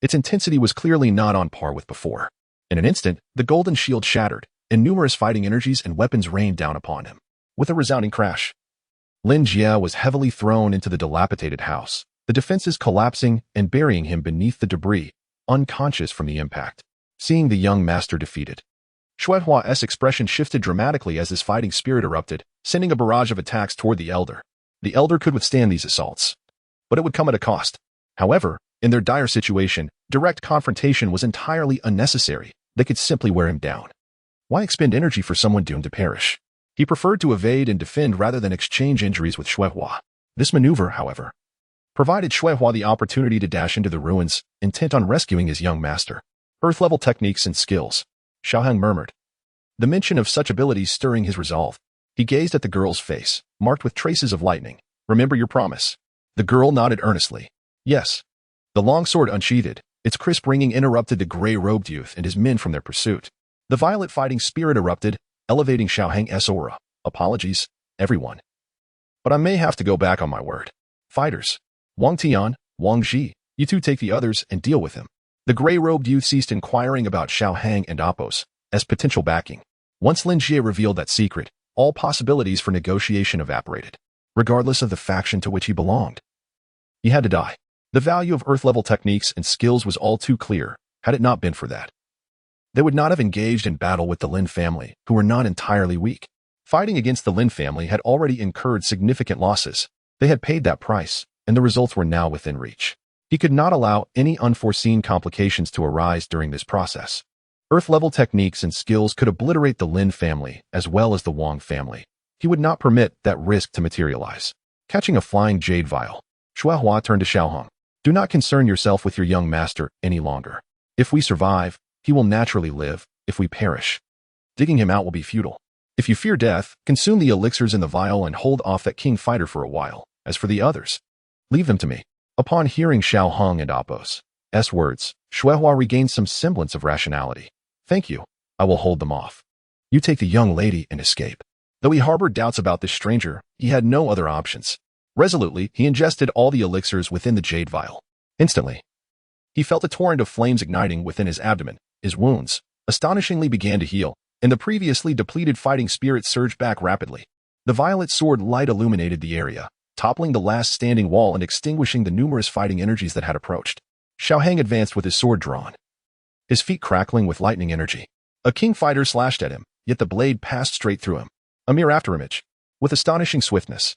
Its intensity was clearly not on par with before. In an instant, the golden shield shattered, and numerous fighting energies and weapons rained down upon him. With a resounding crash, Lin Jie was heavily thrown into the dilapidated house, the defenses collapsing and burying him beneath the debris, unconscious from the impact. Seeing the young master defeated, Shuihua's expression shifted dramatically as his fighting spirit erupted, sending a barrage of attacks toward the elder. The elder could withstand these assaults, but it would come at a cost. However, in their dire situation, direct confrontation was entirely unnecessary. They could simply wear him down. Why expend energy for someone doomed to perish? He preferred to evade and defend rather than exchange injuries with Shuihua. This maneuver, however, provided Shuihua the opportunity to dash into the ruins, intent on rescuing his young master. Earth-level techniques and skills, Xiaohang murmured. The mention of such abilities stirring his resolve. He gazed at the girl's face, marked with traces of lightning. Remember your promise. The girl nodded earnestly. Yes. The longsword unsheathed, its crisp ringing interrupted the gray-robed youth and his men from their pursuit. The violet fighting spirit erupted, elevating Xiaohang's aura. Apologies, everyone. But I may have to go back on my word. Fighters. Wang Tian, Wang Zhi, you two take the others and deal with him. The gray-robed youth ceased inquiring about Xiaohang and Appos as potential backing. Once Lin Jie revealed that secret, all possibilities for negotiation evaporated, regardless of the faction to which he belonged. He had to die. The value of Earth-level techniques and skills was all too clear, had it not been for that. They would not have engaged in battle with the Lin family, who were not entirely weak. Fighting against the Lin family had already incurred significant losses. They had paid that price, and the results were now within reach. He could not allow any unforeseen complications to arise during this process. Earth-level techniques and skills could obliterate the Lin family as well as the Wang family. He would not permit that risk to materialize. Catching a flying jade vial, Shuihua turned to Xiaohang. Do not concern yourself with your young master any longer. If we survive, he will naturally live. If we perish, digging him out will be futile. If you fear death, consume the elixirs in the vial and hold off that king fighter for a while. As for the others, leave them to me. Upon hearing Xiaohang and Appos' words, Shuihua regained some semblance of rationality. Thank you. I will hold them off. You take the young lady and escape. Though he harbored doubts about this stranger, he had no other options. Resolutely, he ingested all the elixirs within the jade vial. Instantly, he felt a torrent of flames igniting within his abdomen. His wounds, astonishingly, began to heal, and the previously depleted fighting spirit surged back rapidly. The violet sword light illuminated the area, toppling the last standing wall and extinguishing the numerous fighting energies that had approached. Xiaohang advanced with his sword drawn, his feet crackling with lightning energy. A king fighter slashed at him, yet the blade passed straight through him. A mere afterimage. With astonishing swiftness,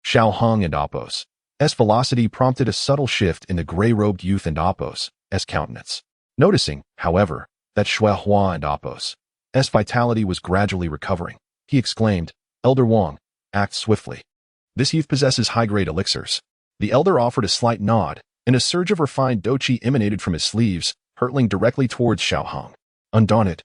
Xiaohang and Appos' velocity prompted a subtle shift in the gray-robed youth and Appos' countenance. Noticing, however, that Shuihua and Appos' vitality was gradually recovering, he exclaimed, Elder Wang, act swiftly. This youth possesses high-grade elixirs. The elder offered a slight nod, and a surge of refined Dou Qi emanated from his sleeves, hurtling directly towards Xiaohang. Undaunted,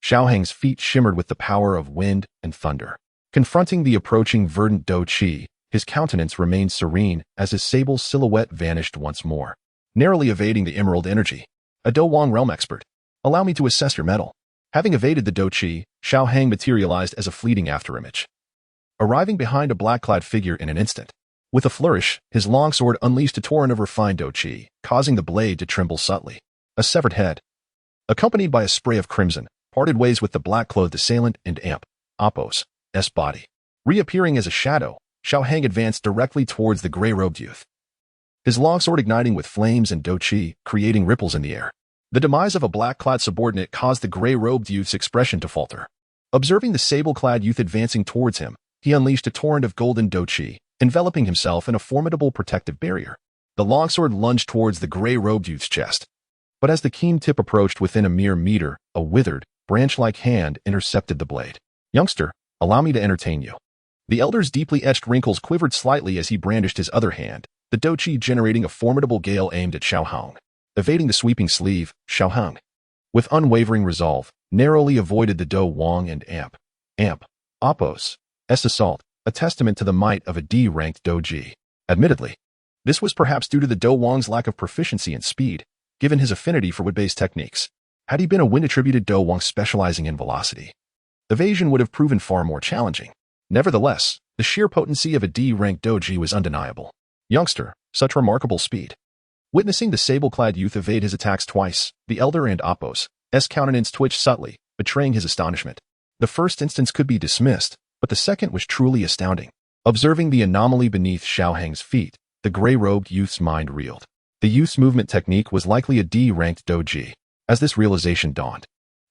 Xiaohang's feet shimmered with the power of wind and thunder. Confronting the approaching verdant Dou Qi, his countenance remained serene as his sable silhouette vanished once more, narrowly evading the emerald energy. A Dou Wang realm expert. Allow me to assess your mettle. Having evaded the Dou Qi, Xiaohang materialized as a fleeting afterimage, arriving behind a black-clad figure in an instant. With a flourish, his longsword unleashed a torrent of refined Dou Qi, causing the blade to tremble subtly. A severed head, accompanied by a spray of crimson, parted ways with the black-clothed assailant and Appos' body. Reappearing as a shadow, Xiaohang advanced directly towards the gray-robed youth, his longsword igniting with flames and Dou Qi, creating ripples in the air. The demise of a black-clad subordinate caused the gray-robed youth's expression to falter. Observing the sable-clad youth advancing towards him, he unleashed a torrent of golden Dou Qi, enveloping himself in a formidable protective barrier. The longsword lunged towards the gray-robed youth's chest. But as the keen tip approached within a mere meter, a withered, branch-like hand intercepted the blade. Youngster, allow me to entertain you. The elder's deeply etched wrinkles quivered slightly as he brandished his other hand, the Dou Qi generating a formidable gale aimed at Xiaohang. Evading the sweeping sleeve, Xiaohang, with unwavering resolve, narrowly avoided the Dou Wang and Appos' assault, a testament to the might of a D-ranked Dou Qi. Admittedly, this was perhaps due to the Dou Wang's lack of proficiency and speed. given his affinity for wood-based techniques. Had he been a wind-attributed Dou Wang specializing in velocity, evasion would have proven far more challenging. Nevertheless, the sheer potency of a D-rank Dou Qi was undeniable. Youngster, such remarkable speed. Witnessing the sable-clad youth evade his attacks twice, the elder and Apos' countenance twitched subtly, betraying his astonishment. The first instance could be dismissed, but the second was truly astounding. Observing the anomaly beneath Xiaohang's feet, the gray-robed youth's mind reeled. The youth's movement technique was likely a D-ranked Dou Qi. As this realization dawned,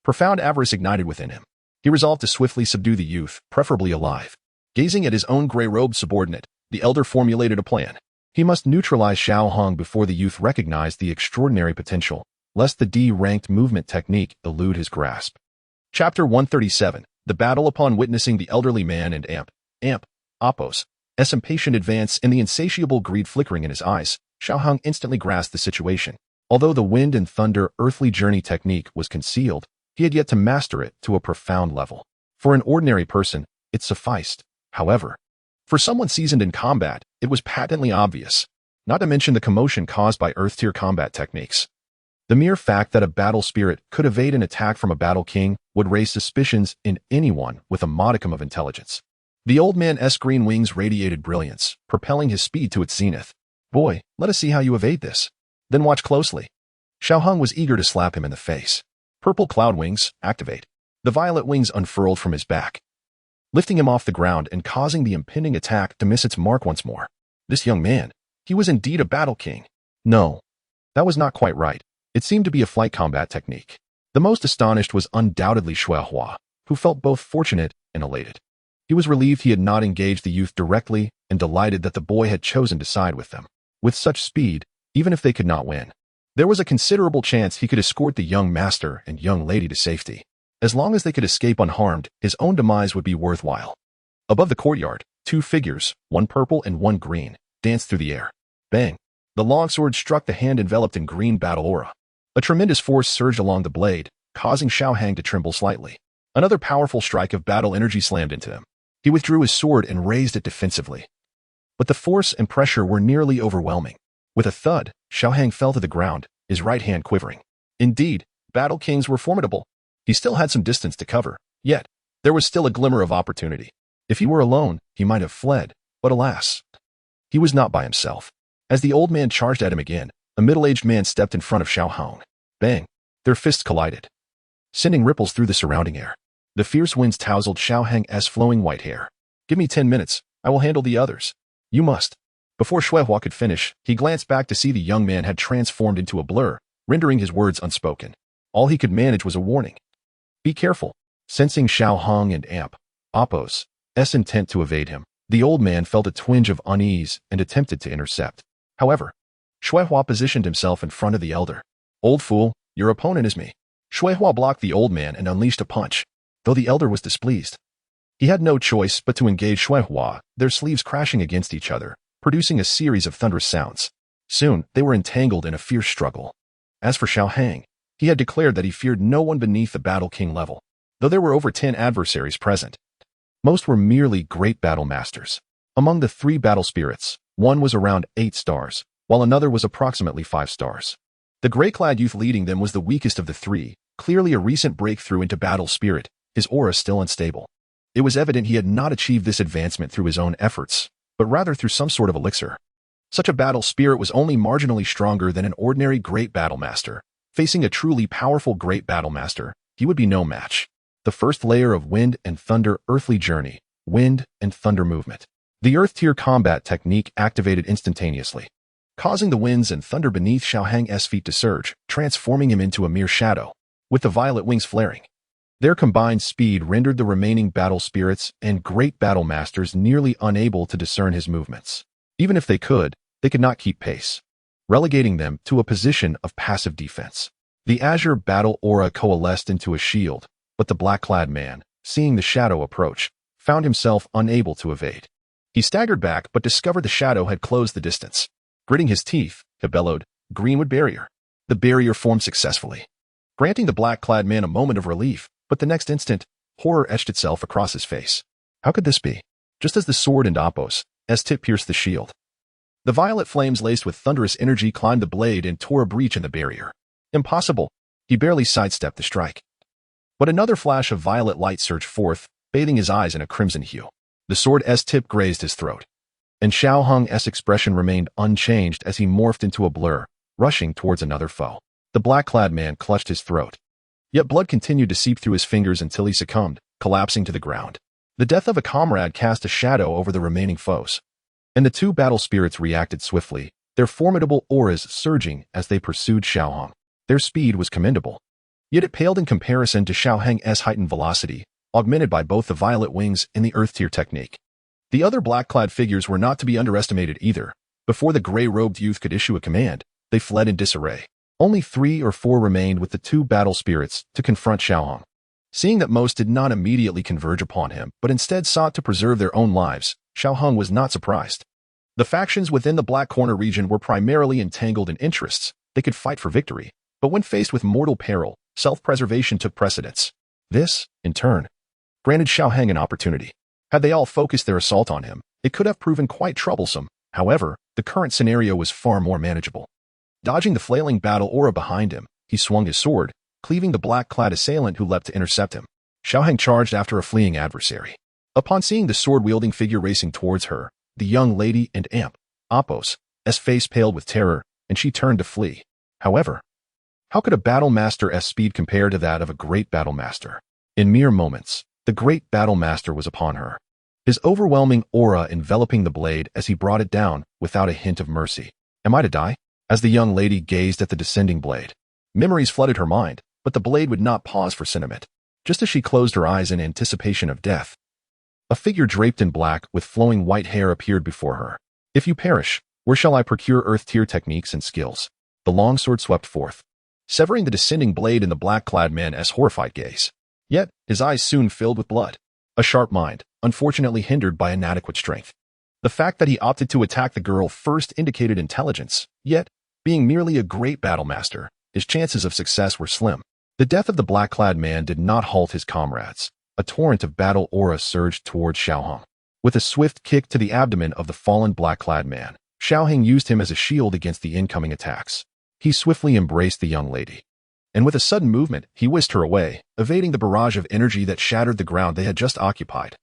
profound avarice ignited within him. He resolved to swiftly subdue the youth, preferably alive. Gazing at his own gray-robed subordinate, the elder formulated a plan. He must neutralize Xiaohang before the youth recognized the extraordinary potential, lest the D-ranked movement technique elude his grasp. Chapter 137, The Battle. Upon witnessing the elderly man and Apos' impatient advance and the insatiable greed flickering in his eyes, Xiaohang instantly grasped the situation. Although the wind and thunder earthly journey technique was concealed, he had yet to master it to a profound level. For an ordinary person, it sufficed. However, for someone seasoned in combat, it was patently obvious, not to mention the commotion caused by earth-tier combat techniques. The mere fact that a battle spirit could evade an attack from a battle king would raise suspicions in anyone with a modicum of intelligence. The old man's green wings radiated brilliance, propelling his speed to its zenith. Boy, let us see how you evade this. Then watch closely. Xiaohang was eager to slap him in the face. Purple cloud wings, activate. The violet wings unfurled from his back, lifting him off the ground and causing the impending attack to miss its mark once more. This young man, he was indeed a battle king. No, that was not quite right. It seemed to be a flight combat technique. The most astonished was undoubtedly Shuehua, who felt both fortunate and elated. He was relieved he had not engaged the youth directly and delighted that the boy had chosen to side with them. With such speed, even if they could not win, there was a considerable chance he could escort the young master and young lady to safety. As long as they could escape unharmed, his own demise would be worthwhile. Above the courtyard, two figures, one purple and one green, danced through the air. Bang! The longsword struck the hand enveloped in green battle aura. A tremendous force surged along the blade, causing Xiaohang to tremble slightly. Another powerful strike of battle energy slammed into him. He withdrew his sword and raised it defensively. But the force and pressure were nearly overwhelming. With a thud, Xiaohang fell to the ground, his right hand quivering. Indeed, battle kings were formidable. He still had some distance to cover, yet there was still a glimmer of opportunity. If he were alone, he might have fled, but alas, he was not by himself. As the old man charged at him again, a middle-aged man stepped in front of Xiaohang. Bang! Their fists collided, sending ripples through the surrounding air. The fierce winds tousled Xiaohang's flowing white hair. Give me 10 minutes, I will handle the others. You must. Before Shuehua could finish, he glanced back to see the young man had transformed into a blur, rendering his words unspoken. All he could manage was a warning. Be careful. Sensing Xiaohang and Apos' intent to evade him, the old man felt a twinge of unease and attempted to intercept. However, Shuehua positioned himself in front of the elder. Old fool, your opponent is me. Shuehua blocked the old man and unleashed a punch, though the elder was displeased. He had no choice but to engage Shuehua, their sleeves crashing against each other, producing a series of thunderous sounds. Soon, they were entangled in a fierce struggle. As for Xiaohang, he had declared that he feared no one beneath the battle king level, though there were over 10 adversaries present. Most were merely great battle masters. Among the 3 battle spirits, one was around 8 stars, while another was approximately 5 stars. The gray-clad youth leading them was the weakest of the 3, clearly a recent breakthrough into battle spirit, his aura still unstable. It was evident he had not achieved this advancement through his own efforts, but rather through some sort of elixir. Such a battle spirit was only marginally stronger than an ordinary great battle master. Facing a truly powerful great battle master, he would be no match. The first layer of wind and thunder earthly journey, wind and thunder movement. The earth-tier combat technique activated instantaneously, causing the winds and thunder beneath Xiaohang's feet to surge, transforming him into a mere shadow, with the violet wings flaring. Their combined speed rendered the remaining battle spirits and great battle masters nearly unable to discern his movements. Even if they could not keep pace, relegating them to a position of passive defense. The azure battle aura coalesced into a shield, but the black-clad man, seeing the shadow approach, found himself unable to evade. He staggered back but discovered the shadow had closed the distance. Gritting his teeth, he bellowed, "Greenwood barrier." The barrier formed successfully, granting the black-clad man a moment of relief, but the next instant, horror etched itself across his face. How could this be? Just as the sword and Apos' tip pierced the shield, the violet flames laced with thunderous energy climbed the blade and tore a breach in the barrier. Impossible. He barely sidestepped the strike. But another flash of violet light surged forth, bathing his eyes in a crimson hue. The sword's tip grazed his throat, and Xiao Hong's expression remained unchanged as he morphed into a blur, rushing towards another foe. The black-clad man clutched his throat. Yet blood continued to seep through his fingers until he succumbed, collapsing to the ground. The death of a comrade cast a shadow over the remaining foes, and the two battle spirits reacted swiftly, their formidable auras surging as they pursued Xiao Hong. Their speed was commendable, yet it paled in comparison to Xiao Hong's heightened velocity, augmented by both the violet wings and the earth tier technique. The other black-clad figures were not to be underestimated either. Before the gray-robed youth could issue a command, they fled in disarray. Only 3 or 4 remained with the two battle spirits to confront Xiao Hong. Seeing that most did not immediately converge upon him, but instead sought to preserve their own lives, Xiao Hong was not surprised. The factions within the Black Corner region were primarily entangled in interests. They could fight for victory, but when faced with mortal peril, self-preservation took precedence. This, in turn, granted Xiao Hong an opportunity. Had they all focused their assault on him, it could have proven quite troublesome. However, the current scenario was far more manageable. Dodging the flailing battle aura behind him, he swung his sword, cleaving the black-clad assailant who leapt to intercept him. Xiao Hong charged after a fleeing adversary. Upon seeing the sword-wielding figure racing towards her, the young lady and amp, Apos, face paled with terror, and she turned to flee. However, how could a battle master's speed compare to that of a great battle master? In mere moments, the great battle master was upon her, his overwhelming aura enveloping the blade as he brought it down without a hint of mercy. Am I to die? As the young lady gazed at the descending blade, memories flooded her mind, but the blade would not pause for sentiment. Just as she closed her eyes in anticipation of death, a figure draped in black with flowing white hair appeared before her. If you perish, where shall I procure earth-tier techniques and skills? The longsword swept forth, severing the descending blade in the black-clad man's horrified gaze. Yet, his eyes soon filled with blood. A sharp mind, unfortunately hindered by inadequate strength. The fact that he opted to attack the girl first indicated intelligence, yet, being merely a great battle master, his chances of success were slim. The death of the black-clad man did not halt his comrades. A torrent of battle aura surged towards Xiao Hong. With a swift kick to the abdomen of the fallen black-clad man, Xiao Hong used him as a shield against the incoming attacks. He swiftly embraced the young lady, and with a sudden movement, he whisked her away, evading the barrage of energy that shattered the ground they had just occupied,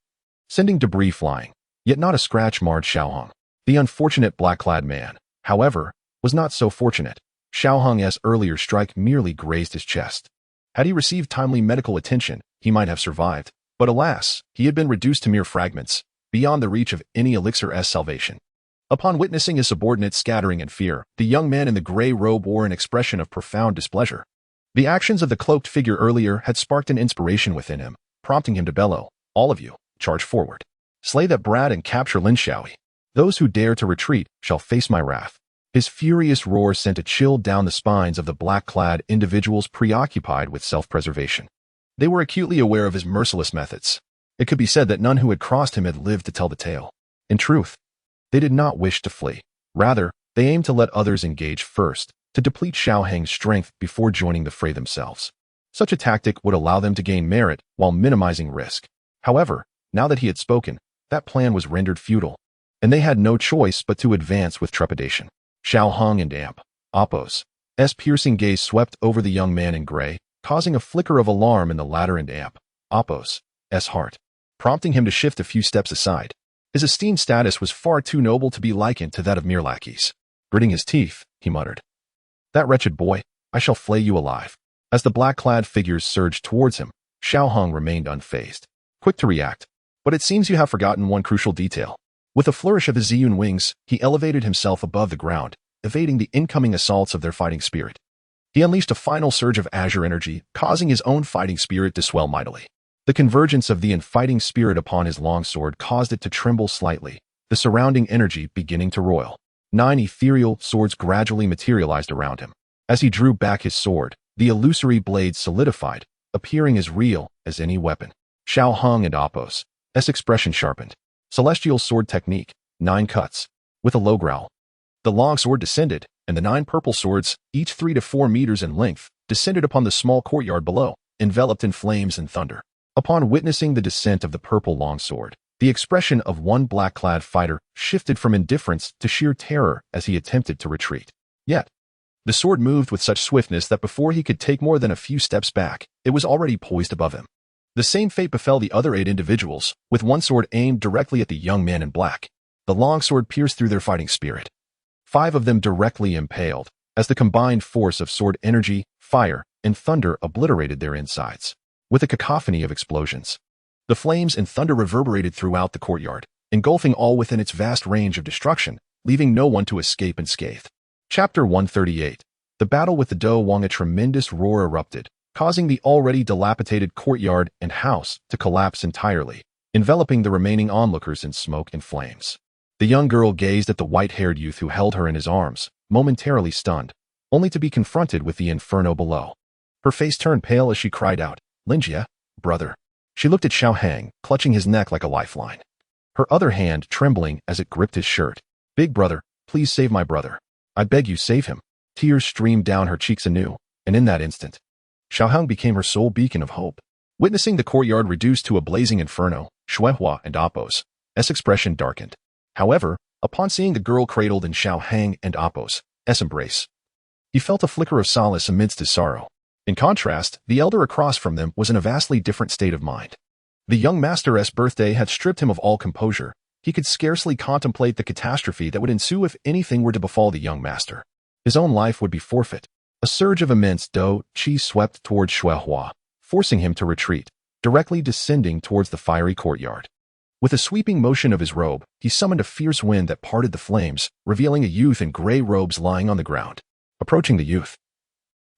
sending debris flying. Yet not a scratch marred Xiao Hong. The unfortunate black-clad man, however, was not so fortunate. Xiao Hong's earlier strike merely grazed his chest. Had he received timely medical attention, he might have survived. But alas, he had been reduced to mere fragments, beyond the reach of any elixir's salvation. Upon witnessing his subordinates scattering in fear, the young man in the gray robe wore an expression of profound displeasure. The actions of the cloaked figure earlier had sparked an inspiration within him, prompting him to bellow, "All of you, charge forward. Slay that brat and capture Lin Shaoyi. Those who dare to retreat shall face my wrath." His furious roar sent a chill down the spines of the black-clad individuals preoccupied with self-preservation. They were acutely aware of his merciless methods. It could be said that none who had crossed him had lived to tell the tale. In truth, they did not wish to flee. Rather, they aimed to let others engage first, to deplete Xiao Hong's strength before joining the fray themselves. Such a tactic would allow them to gain merit while minimizing risk. However, now that he had spoken, that plan was rendered futile, and they had no choice but to advance with trepidation. Xiao Hong and amp, Apos' piercing gaze swept over the young man in gray, causing a flicker of alarm in the latter and amp, Apos' heart, prompting him to shift a few steps aside. His esteemed status was far too noble to be likened to that of mere lackeys. Gritting his teeth, he muttered, "That wretched boy, I shall flay you alive." As the black-clad figures surged towards him, Xiao Hong remained unfazed, quick to react. But it seems you have forgotten one crucial detail. With a flourish of his Ziyun wings, he elevated himself above the ground, evading the incoming assaults of their fighting spirit. He unleashed a final surge of azure energy, causing his own fighting spirit to swell mightily. The convergence of the infighting spirit upon his longsword caused it to tremble slightly, the surrounding energy beginning to roil. 9 ethereal swords gradually materialized around him. As he drew back his sword, the illusory blade solidified, appearing as real as any weapon. Xiao Hong and Apos' expression sharpened. Celestial sword technique, 9 cuts. With a low growl, the longsword descended, and the 9 purple swords, each 3 to 4 meters in length, descended upon the small courtyard below, enveloped in flames and thunder. Upon witnessing the descent of the purple longsword, the expression of one black-clad fighter shifted from indifference to sheer terror as he attempted to retreat. Yet, The sword moved with such swiftness that before he could take more than a few steps back, it was already poised above him. The same fate befell the other 8 individuals, with one sword aimed directly at the young man in black. The long sword pierced through their fighting spirit. 5 of them directly impaled, as the combined force of sword energy, fire, and thunder obliterated their insides. With a cacophony of explosions, the flames and thunder reverberated throughout the courtyard, engulfing all within its vast range of destruction, leaving no one to escape unscathed. Chapter 138. The battle with the Dou Wang. A tremendous roar erupted, causing the already dilapidated courtyard and house to collapse entirely, enveloping the remaining onlookers in smoke and flames. The young girl gazed at the white-haired youth who held her in his arms, momentarily stunned, only to be confronted with the inferno below. Her face turned pale as she cried out, "Linjia, brother." She looked at Xiaohang, clutching his neck like a lifeline. Her other hand trembling as it gripped his shirt. "Big brother, please save my brother. I beg you, save him." Tears streamed down her cheeks anew, and in that instant, Xiaohang became her sole beacon of hope. Witnessing the courtyard reduced to a blazing inferno, Shuehua and Appo's expression darkened. However, upon seeing the girl cradled in Xiaohang and Appo's embrace, he felt a flicker of solace amidst his sorrow. In contrast, the elder across from them was in a vastly different state of mind. The young master's birthday had stripped him of all composure. He could scarcely contemplate the catastrophe that would ensue if anything were to befall the young master. His own life would be forfeit. A surge of immense Dou Qi swept towards Shuehua, forcing him to retreat, directly descending towards the fiery courtyard. With a sweeping motion of his robe, he summoned a fierce wind that parted the flames, revealing a youth in gray robes lying on the ground. Approaching the youth,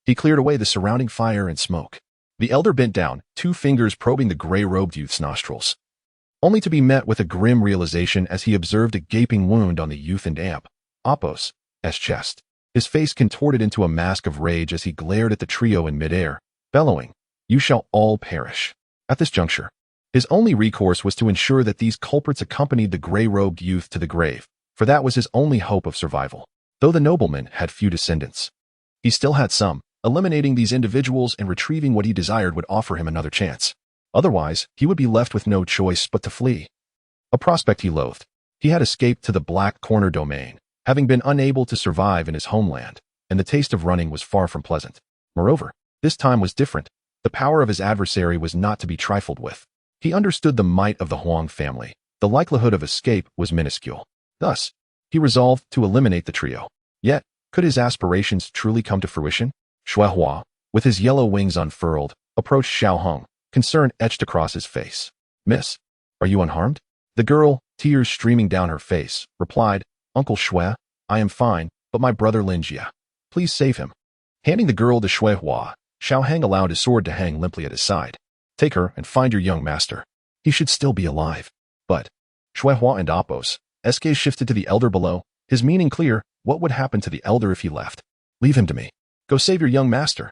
he cleared away the surrounding fire and smoke. The elder bent down, 2 fingers probing the gray-robed youth's nostrils, only to be met with a grim realization as he observed a gaping wound on the youth and Appo's chest. His face contorted into a mask of rage as he glared at the trio in midair, bellowing, "You shall all perish." At this juncture, his only recourse was to ensure that these culprits accompanied the gray-robed youth to the grave, for that was his only hope of survival. Though the nobleman had few descendants, he still had some. Eliminating these individuals and retrieving what he desired would offer him another chance. Otherwise, he would be left with no choice but to flee. A prospect he loathed. He had escaped to the Black Corner domain, having been unable to survive in his homeland, and the taste of running was far from pleasant. Moreover, this time was different. The power of his adversary was not to be trifled with. He understood the might of the Huang family. The likelihood of escape was minuscule. Thus, he resolved to eliminate the trio. Yet, could his aspirations truly come to fruition? Shuehua, with his yellow wings unfurled, approached Xiaohang, concern etched across his face. "Miss, are you unharmed?" The girl, tears streaming down her face, replied, "Uncle Shui, I am fine, but my brother Linjia. Please save him." Handing the girl to Shuehua, Xiaohang allowed his sword to hang limply at his side. "Take her and find your young master. He should still be alive." But Shuehua and Appo's gaze shifted to the elder below, his meaning clear. What would happen to the elder if he left? "Leave him to me. Go save your young master.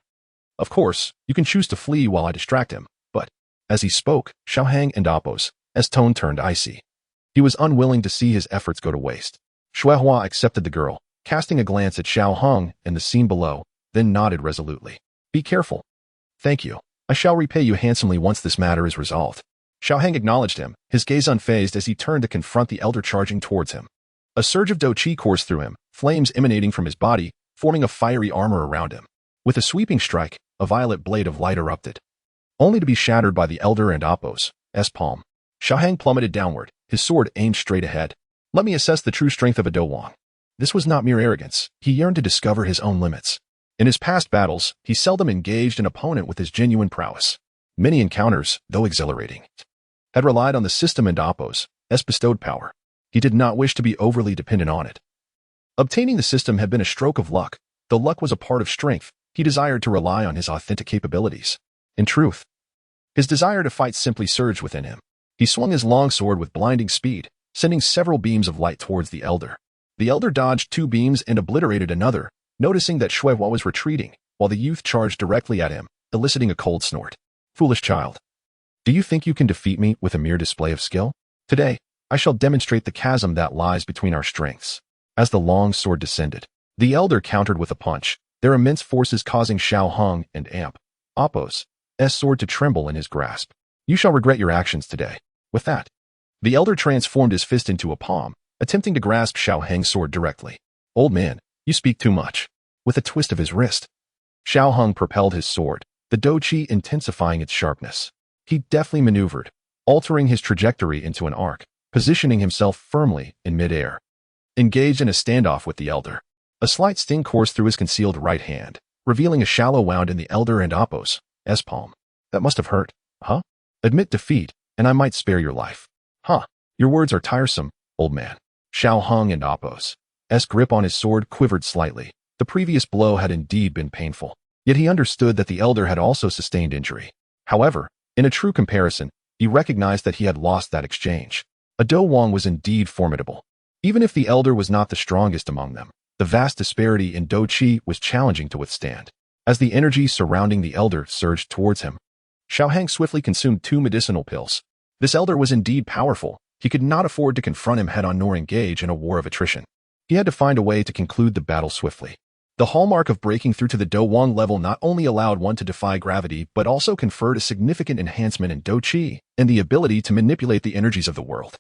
Of course, you can choose to flee while I distract him." But as he spoke, Xiaohang and Appo's tone turned icy. He was unwilling to see his efforts go to waste. Shuehua accepted the girl, casting a glance at Xiaohang and the scene below, then nodded resolutely. "Be careful." "Thank you. I shall repay you handsomely once this matter is resolved." Xiaohang acknowledged him, his gaze unfazed as he turned to confront the elder charging towards him. A surge of Dou Qi coursed through him, flames emanating from his body, forming a fiery armor around him. With a sweeping strike, a violet blade of light erupted, only to be shattered by the elder and Appo's palm. Xiaohang plummeted downward, his sword aimed straight ahead. Let me assess the true strength of a Dou Wang. This was not mere arrogance. He yearned to discover his own limits. In his past battles, he seldom engaged an opponent with his genuine prowess. Many encounters, though exhilarating, had relied on the system and Appo's bestowed power. He did not wish to be overly dependent on it. Obtaining the system had been a stroke of luck. Though luck was a part of strength, he desired to rely on his authentic capabilities. In truth, his desire to fight simply surged within him. He swung his long sword with blinding speed, sending several beams of light towards the elder. The elder dodged 2 beams and obliterated another, noticing that Shuehua was retreating, while the youth charged directly at him, eliciting a cold snort. "Foolish child. Do you think you can defeat me with a mere display of skill? Today, I shall demonstrate the chasm that lies between our strengths." As the long sword descended, the elder countered with a punch, their immense forces causing Xiaohang and Appo's sword to tremble in his grasp. "You shall regret your actions today." With that, the elder transformed his fist into a palm, attempting to grasp Xiaohang's sword directly. "Old man, you speak too much. with a twist of his wrist. Xiao Hung propelled his sword, the Dou Qi intensifying its sharpness. He deftly maneuvered, altering his trajectory into an arc, positioning himself firmly in midair. Engaged in a standoff with the elder. A slight sting coursed through his concealed right hand, revealing a shallow wound in the elder and Appo's palm. That must have hurt, huh? Admit defeat, and I might spare your life. Huh, your words are tiresome, old man. Xiao Hung and Appo's grip on his sword quivered slightly. The previous blow had indeed been painful, yet he understood that the elder had also sustained injury. However, in a true comparison, he recognized that he had lost that exchange. A Dou Wang was indeed formidable. Even if the elder was not the strongest among them, the vast disparity in Dou Qi was challenging to withstand. As the energy surrounding the elder surged towards him, Xiao Hang swiftly consumed 2 medicinal pills. This elder was indeed powerful. He could not afford to confront him head-on nor engage in a war of attrition. He had to find a way to conclude the battle swiftly. The hallmark of breaking through to the Dou Wang level not only allowed one to defy gravity but also conferred a significant enhancement in Dou Qi and the ability to manipulate the energies of the world.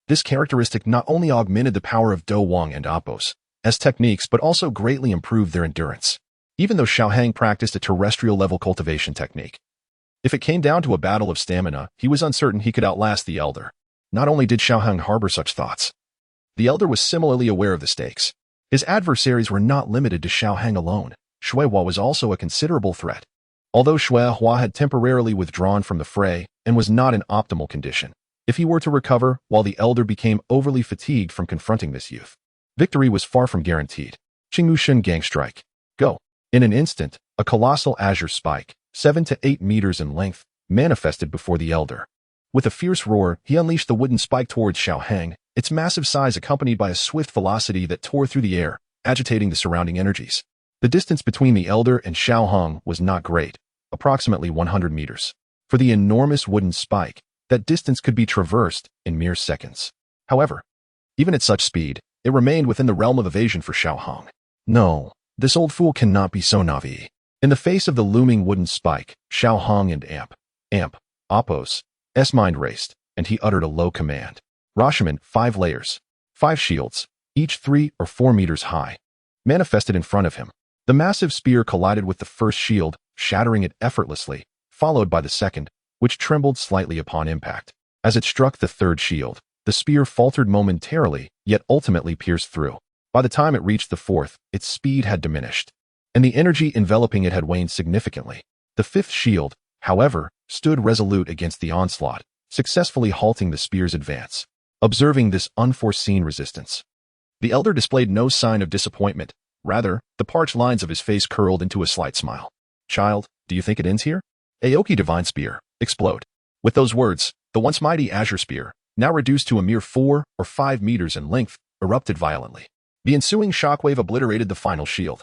This characteristic not only augmented the power of Dou Wang and Appo's techniques but also greatly improved their endurance, even though Xiao Hang practiced a terrestrial-level cultivation technique. If it came down to a battle of stamina, he was uncertain he could outlast the elder. Not only did Xiao Hang harbor such thoughts, the elder was similarly aware of the stakes. His adversaries were not limited to Xiao Hang alone. Shui Hua was also a considerable threat. Although Shui Hua had temporarily withdrawn from the fray and was not in optimal condition, if he were to recover while the elder became overly fatigued from confronting this youth, victory was far from guaranteed. Qingwu Shen Gang Strike. Go. In an instant, a colossal azure spike, 7 to 8 meters in length, manifested before the elder. With a fierce roar, he unleashed the wooden spike towards Xiao Hang, its massive size accompanied by a swift velocity that tore through the air, agitating the surrounding energies. The distance between the elder and Xiao Hang was not great, approximately 100 meters. For the enormous wooden spike, that distance could be traversed in mere seconds. However, even at such speed, it remained within the realm of evasion for Xiao Hang. No, this old fool cannot be so naive. In the face of the looming wooden spike, Xiao Hang and Appo's mind raced, and he uttered a low command. Rashomon, 5 layers, 5 shields, each 3 or 4 meters high, manifested in front of him. The massive spear collided with the first shield, shattering it effortlessly, followed by the second, which trembled slightly upon impact. As it struck the third shield, the spear faltered momentarily, yet ultimately pierced through. By the time it reached the fourth, its speed had diminished, and the energy enveloping it had waned significantly. The fifth shield, however, stood resolute against the onslaught, successfully halting the spear's advance. Observing this unforeseen resistance, the elder displayed no sign of disappointment. Rather, the parched lines of his face curled into a slight smile. Child, do you think it ends here? Aoki Divine Spear, explode. With those words, the once mighty azure spear, now reduced to a mere 4 or 5 meters in length, erupted violently. The ensuing shockwave obliterated the final shield,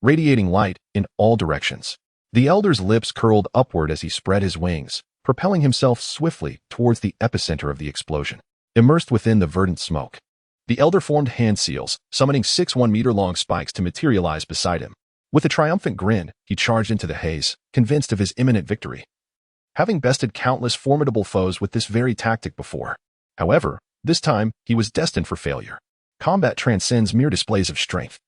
radiating light in all directions. The elder's lips curled upward as he spread his wings, propelling himself swiftly towards the epicenter of the explosion. Immersed within the verdant smoke, the elder formed hand seals, summoning 6 1-meter-long spikes to materialize beside him. With a triumphant grin, he charged into the haze, convinced of his imminent victory, having bested countless formidable foes with this very tactic before. However, this time, he was destined for failure. Combat transcends mere displays of strength.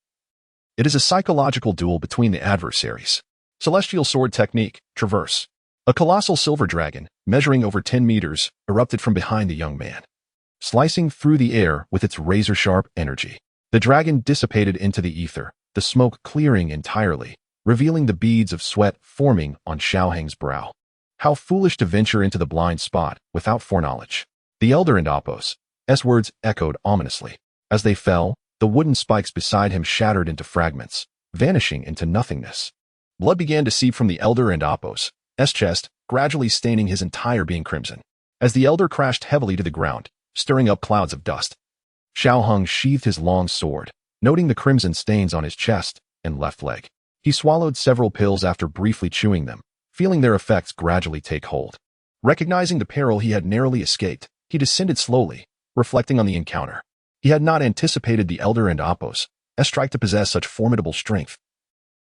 It is a psychological duel between the adversaries. Celestial Sword Technique, Traverse. A colossal silver dragon, measuring over 10 meters, erupted from behind the young man, slicing through the air with its razor-sharp energy. The dragon dissipated into the ether, the smoke clearing entirely, revealing the beads of sweat forming on Xiao Hang's brow. How foolish to venture into the blind spot without foreknowledge. The elder and Appo's words echoed ominously. As they fell, the wooden spikes beside him shattered into fragments, vanishing into nothingness. Blood began to seep from the elder and Appo's chest, gradually staining his entire being crimson. As the elder crashed heavily to the ground, stirring up clouds of dust, Xiao Hang sheathed his long sword, noting the crimson stains on his chest and left leg. He swallowed several pills after briefly chewing them, feeling their effects gradually take hold. Recognizing the peril he had narrowly escaped, he descended slowly, reflecting on the encounter. He had not anticipated the elder and Appo's strike to possess such formidable strength,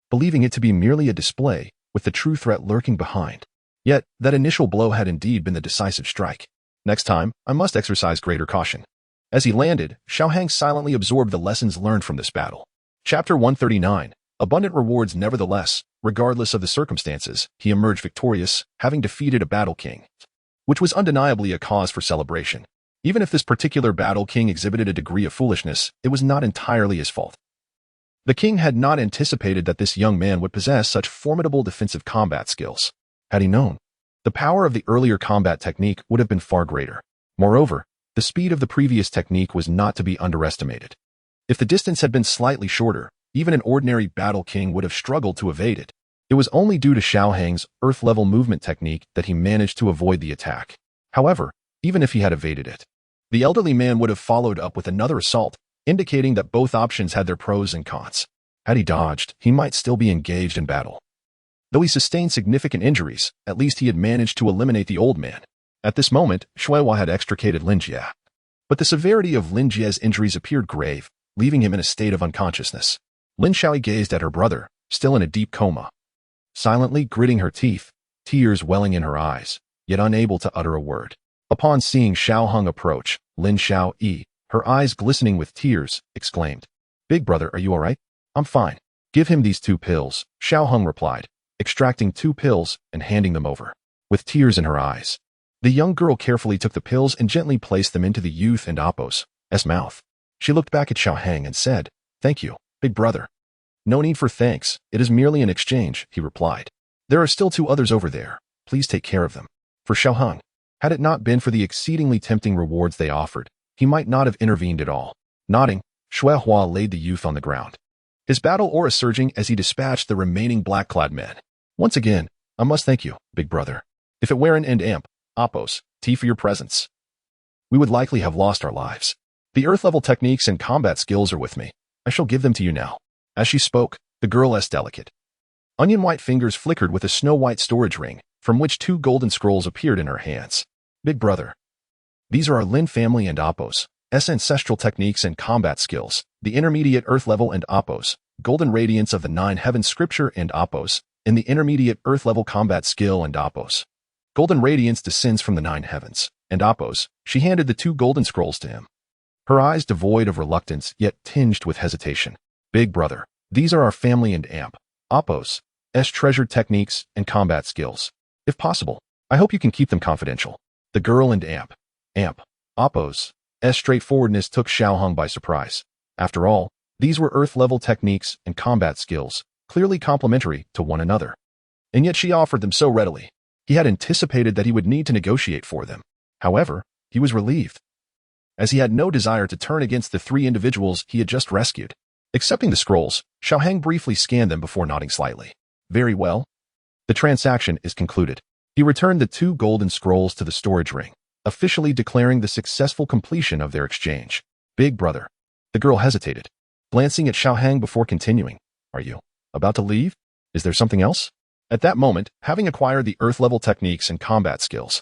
believing it to be merely a display, with the true threat lurking behind. Yet, that initial blow had indeed been the decisive strike. Next time, I must exercise greater caution. As he landed, Xiao Hang silently absorbed the lessons learned from this battle. Chapter 139, Abundant rewards nevertheless, regardless of the circumstances, he emerged victorious, having defeated a battle king, which was undeniably a cause for celebration. Even if this particular battle king exhibited a degree of foolishness, it was not entirely his fault. The king had not anticipated that this young man would possess such formidable defensive combat skills. Had he known, the power of the earlier combat technique would have been far greater. Moreover, the speed of the previous technique was not to be underestimated. If the distance had been slightly shorter, even an ordinary battle king would have struggled to evade it. It was only due to Xiao Hang's earth-level movement technique that he managed to avoid the attack. However, even if he had evaded it, the elderly man would have followed up with another assault, indicating that both options had their pros and cons. Had he dodged, he might still be engaged in battle. Though he sustained significant injuries, at least he had managed to eliminate the old man. At this moment, Shuihua had extricated Lin Jie. But the severity of Lin Jie's injuries appeared grave, leaving him in a state of unconsciousness. Lin Shaoi gazed at her brother, still in a deep coma, silently gritting her teeth, tears welling in her eyes, yet unable to utter a word. Upon seeing Xiao Hong approach, Lin Shaoi, her eyes glistening with tears, exclaimed, "Big brother, are you all right?" "I'm fine. Give him these 2 pills," Xiao Hong replied, extracting 2 pills and handing them over. With tears in her eyes, the young girl carefully took the pills and gently placed them into the youth and Appo's mouth. She looked back at Xiao Hang and said, "Thank you, big brother." "No need for thanks, it is merely an exchange," he replied. "There are still 2 others over there. Please take care of them." For Xiao Hang, had it not been for the exceedingly tempting rewards they offered, he might not have intervened at all. Nodding, Shuihua laid the youth on the ground, his battle aura surging as he dispatched the remaining black-clad men. "Once again, I must thank you, big brother. If it weren't and amp, Appos, tea for your presence, we would likely have lost our lives. The earth-level techniques and combat skills are with me. I shall give them to you now." As she spoke, the girl's delicate, onion-white fingers flickered with a snow-white storage ring, from which 2 golden scrolls appeared in her hands. "Big brother, these are our Lin family and Appos' ancestral techniques and combat skills, the intermediate earth level and Appos, golden radiance of the 9 heavens scripture and Appos, and the intermediate earth level combat skill and Appos. Golden radiance descends from the 9 heavens, and Appos." She handed the 2 golden scrolls to him, her eyes devoid of reluctance yet tinged with hesitation. "Big brother, these are our family and Appos' treasured techniques and combat skills. If possible, I hope you can keep them confidential." The girl and Appos' straightforwardness took Xiao Hong by surprise. After all, these were earth-level techniques and combat skills, clearly complementary to one another. And yet she offered them so readily. He had anticipated that he would need to negotiate for them. However, he was relieved, as he had no desire to turn against the 3 individuals he had just rescued. Accepting the scrolls, Xiao Hang briefly scanned them before nodding slightly. "Very well. The transaction is concluded." He returned the 2 golden scrolls to the storage ring, officially declaring the successful completion of their exchange. "Big brother." The girl hesitated, glancing at Xiao Hang before continuing. "Are you about to leave? Is there something else?" At that moment, having acquired the earth-level techniques and combat skills,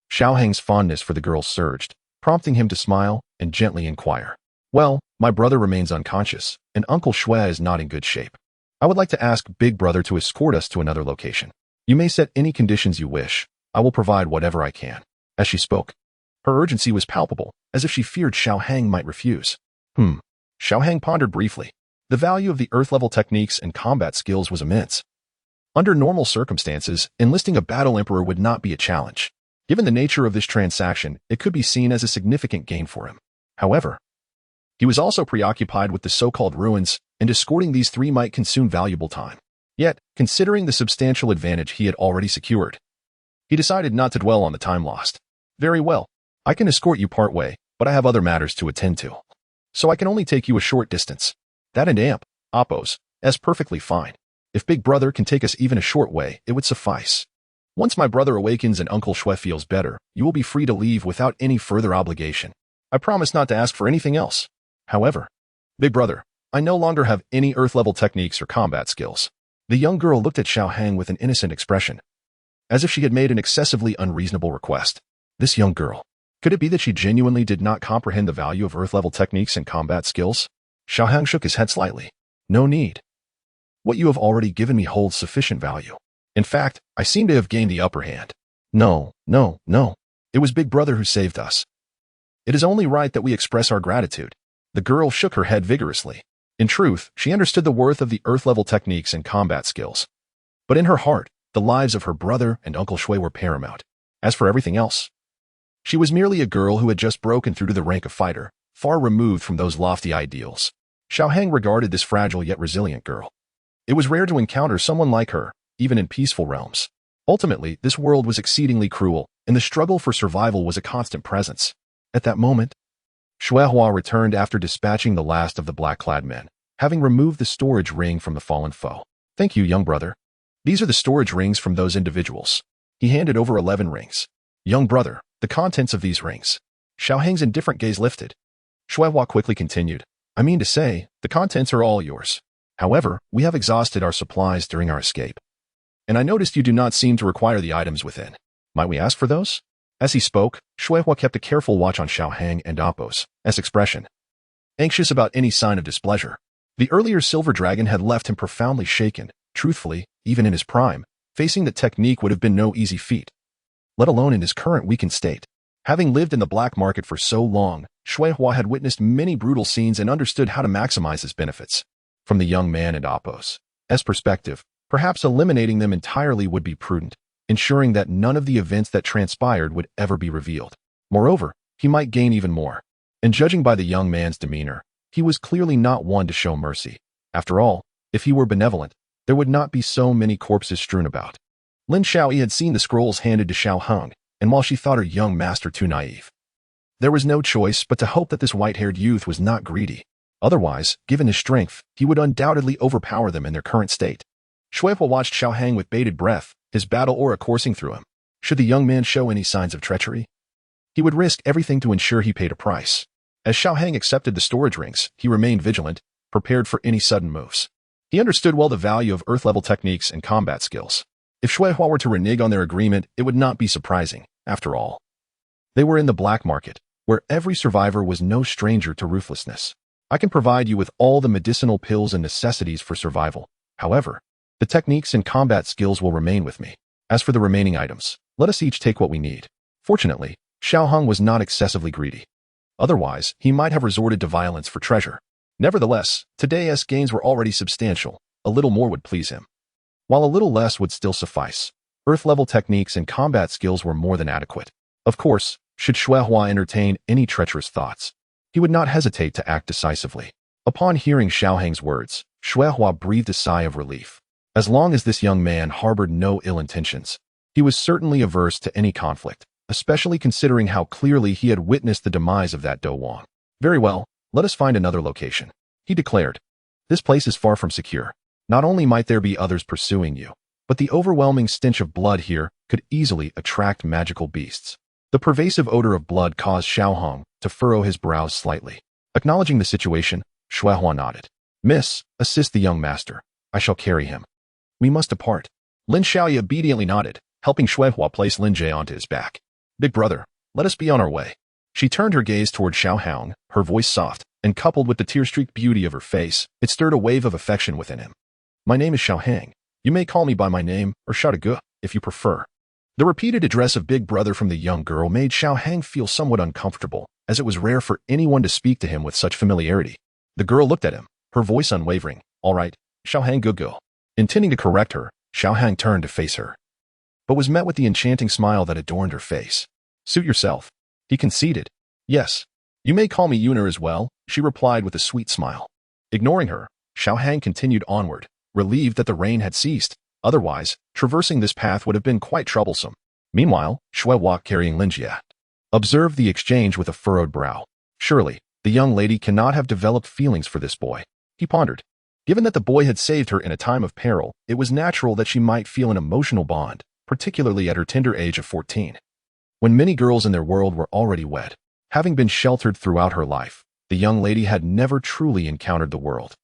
Xiao Hang's fondness for the girl surged, prompting him to smile and gently inquire. "Well, my brother remains unconscious, and Uncle Shui is not in good shape. I would like to ask Big Brother to escort us to another location. You may set any conditions you wish. I will provide whatever I can." As she spoke, her urgency was palpable, as if she feared Xiao Hang might refuse. Xiao Hang pondered briefly. The value of the earth-level techniques and combat skills was immense. Under normal circumstances, enlisting a battle emperor would not be a challenge. Given the nature of this transaction, it could be seen as a significant gain for him. However, he was also preoccupied with the so-called ruins, and escorting these 3 might consume valuable time. Yet, considering the substantial advantage he had already secured, he decided not to dwell on the time lost. "Very well. I can escort you part way, but I have other matters to attend to. So I can only take you a short distance. That and Appos, perfectly fine. If Big Brother can take us even a short way, it would suffice. Once my brother awakens and Uncle Shui feels better, you will be free to leave without any further obligation. I promise not to ask for anything else. However, Big Brother, I no longer have any earth-level techniques or combat skills." The young girl looked at Xiao Hang with an innocent expression, as if she had made an excessively unreasonable request. This young girl. Could it be that she genuinely did not comprehend the value of earth-level techniques and combat skills? Xiao Hang shook his head slightly. "No need. What you have already given me holds sufficient value. In fact, I seem to have gained the upper hand." No. It was Big Brother who saved us. It is only right that we express our gratitude." The girl shook her head vigorously. In truth, she understood the worth of the earth-level techniques and combat skills. But in her heart, the lives of her brother and Uncle Shui were paramount. As for everything else, she was merely a girl who had just broken through to the rank of fighter, far removed from those lofty ideals. Xiao Hang regarded this fragile yet resilient girl. It was rare to encounter someone like her, even in peaceful realms. Ultimately, this world was exceedingly cruel, and the struggle for survival was a constant presence. At that moment, Shuehua returned after dispatching the last of the black-clad men, having removed the storage ring from the fallen foe. Thank you, young brother. These are the storage rings from those individuals. He handed over 11 rings. Young brother, the contents of these rings. Xiao Hang's indifferent gaze lifted. Shuehua quickly continued. I mean to say, the contents are all yours. However, we have exhausted our supplies during our escape. And I noticed you do not seem to require the items within. Might we ask for those? As he spoke, Shuehua kept a careful watch on Xiao Hang and Appo's expression, anxious about any sign of displeasure. The earlier silver dragon had left him profoundly shaken. Truthfully, even in his prime, facing the technique would have been no easy feat, let alone in his current weakened state. Having lived in the black market for so long, Shuehua had witnessed many brutal scenes and understood how to maximize his benefits. From the young man and Appo's perspective, perhaps eliminating them entirely would be prudent, ensuring that none of the events that transpired would ever be revealed. Moreover, he might gain even more. And judging by the young man's demeanor, he was clearly not one to show mercy. After all, if he were benevolent, there would not be so many corpses strewn about. Lin Xiaoyi had seen the scrolls handed to Xiao Hang, and while she thought her young master too naive, there was no choice but to hope that this white-haired youth was not greedy. Otherwise, given his strength, he would undoubtedly overpower them in their current state. Shuehua watched Xiao Hang with bated breath, his battle aura coursing through him. Should the young man show any signs of treachery, he would risk everything to ensure he paid a price. As Xiao Hang accepted the storage rings, he remained vigilant, prepared for any sudden moves. He understood well the value of earth-level techniques and combat skills. If Shuehua were to renege on their agreement, it would not be surprising. After all, they were in the black market, where every survivor was no stranger to ruthlessness. I can provide you with all the medicinal pills and necessities for survival. However, the techniques and combat skills will remain with me. As for the remaining items, let us each take what we need. Fortunately, Xiao Hang was not excessively greedy. Otherwise, he might have resorted to violence for treasure. Nevertheless, today's gains were already substantial. A little more would please him, while a little less would still suffice. Earth-level techniques and combat skills were more than adequate. Of course, should Shuehua entertain any treacherous thoughts, he would not hesitate to act decisively. Upon hearing Xiao Hang's words, Shuehua breathed a sigh of relief. As long as this young man harbored no ill intentions, he was certainly averse to any conflict, especially considering how clearly he had witnessed the demise of that Dou Wang. Very well, let us find another location, he declared. This place is far from secure. Not only might there be others pursuing you, but the overwhelming stench of blood here could easily attract magical beasts. The pervasive odor of blood caused Xiao Hang to furrow his brows slightly. Acknowledging the situation, Shuehua nodded. Miss, assist the young master. I shall carry him. We must depart. Lin Xiaoyi obediently nodded, helping Shuehua place Lin Jie onto his back. Big brother, let us be on our way. She turned her gaze toward Xiao Hang, her voice soft, and coupled with the tear-streaked beauty of her face, it stirred a wave of affection within him. My name is Xiao Hang. You may call me by my name, or Shadagu, if you prefer. The repeated address of Big Brother from the young girl made Xiao Hang feel somewhat uncomfortable, as it was rare for anyone to speak to him with such familiarity. The girl looked at him, her voice unwavering. All right, Xiao Hang Gugu. Intending to correct her, Xiao Hang turned to face her, but was met with the enchanting smile that adorned her face. Suit yourself. He conceded. Yes. You may call me Yuner as well, she replied with a sweet smile. Ignoring her, Xiao Hang continued onward, relieved that the rain had ceased. Otherwise, traversing this path would have been quite troublesome. Meanwhile, Shuehua, carrying Lin Jie, observed the exchange with a furrowed brow. Surely, the young lady cannot have developed feelings for this boy. He pondered. Given that the boy had saved her in a time of peril, it was natural that she might feel an emotional bond, particularly at her tender age of 14. When many girls in their world were already wed, having been sheltered throughout her life, the young lady had never truly encountered the world.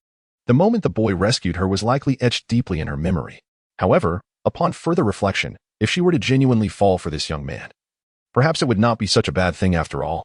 The moment the boy rescued her was likely etched deeply in her memory. However, upon further reflection, if she were to genuinely fall for this young man, perhaps it would not be such a bad thing after all.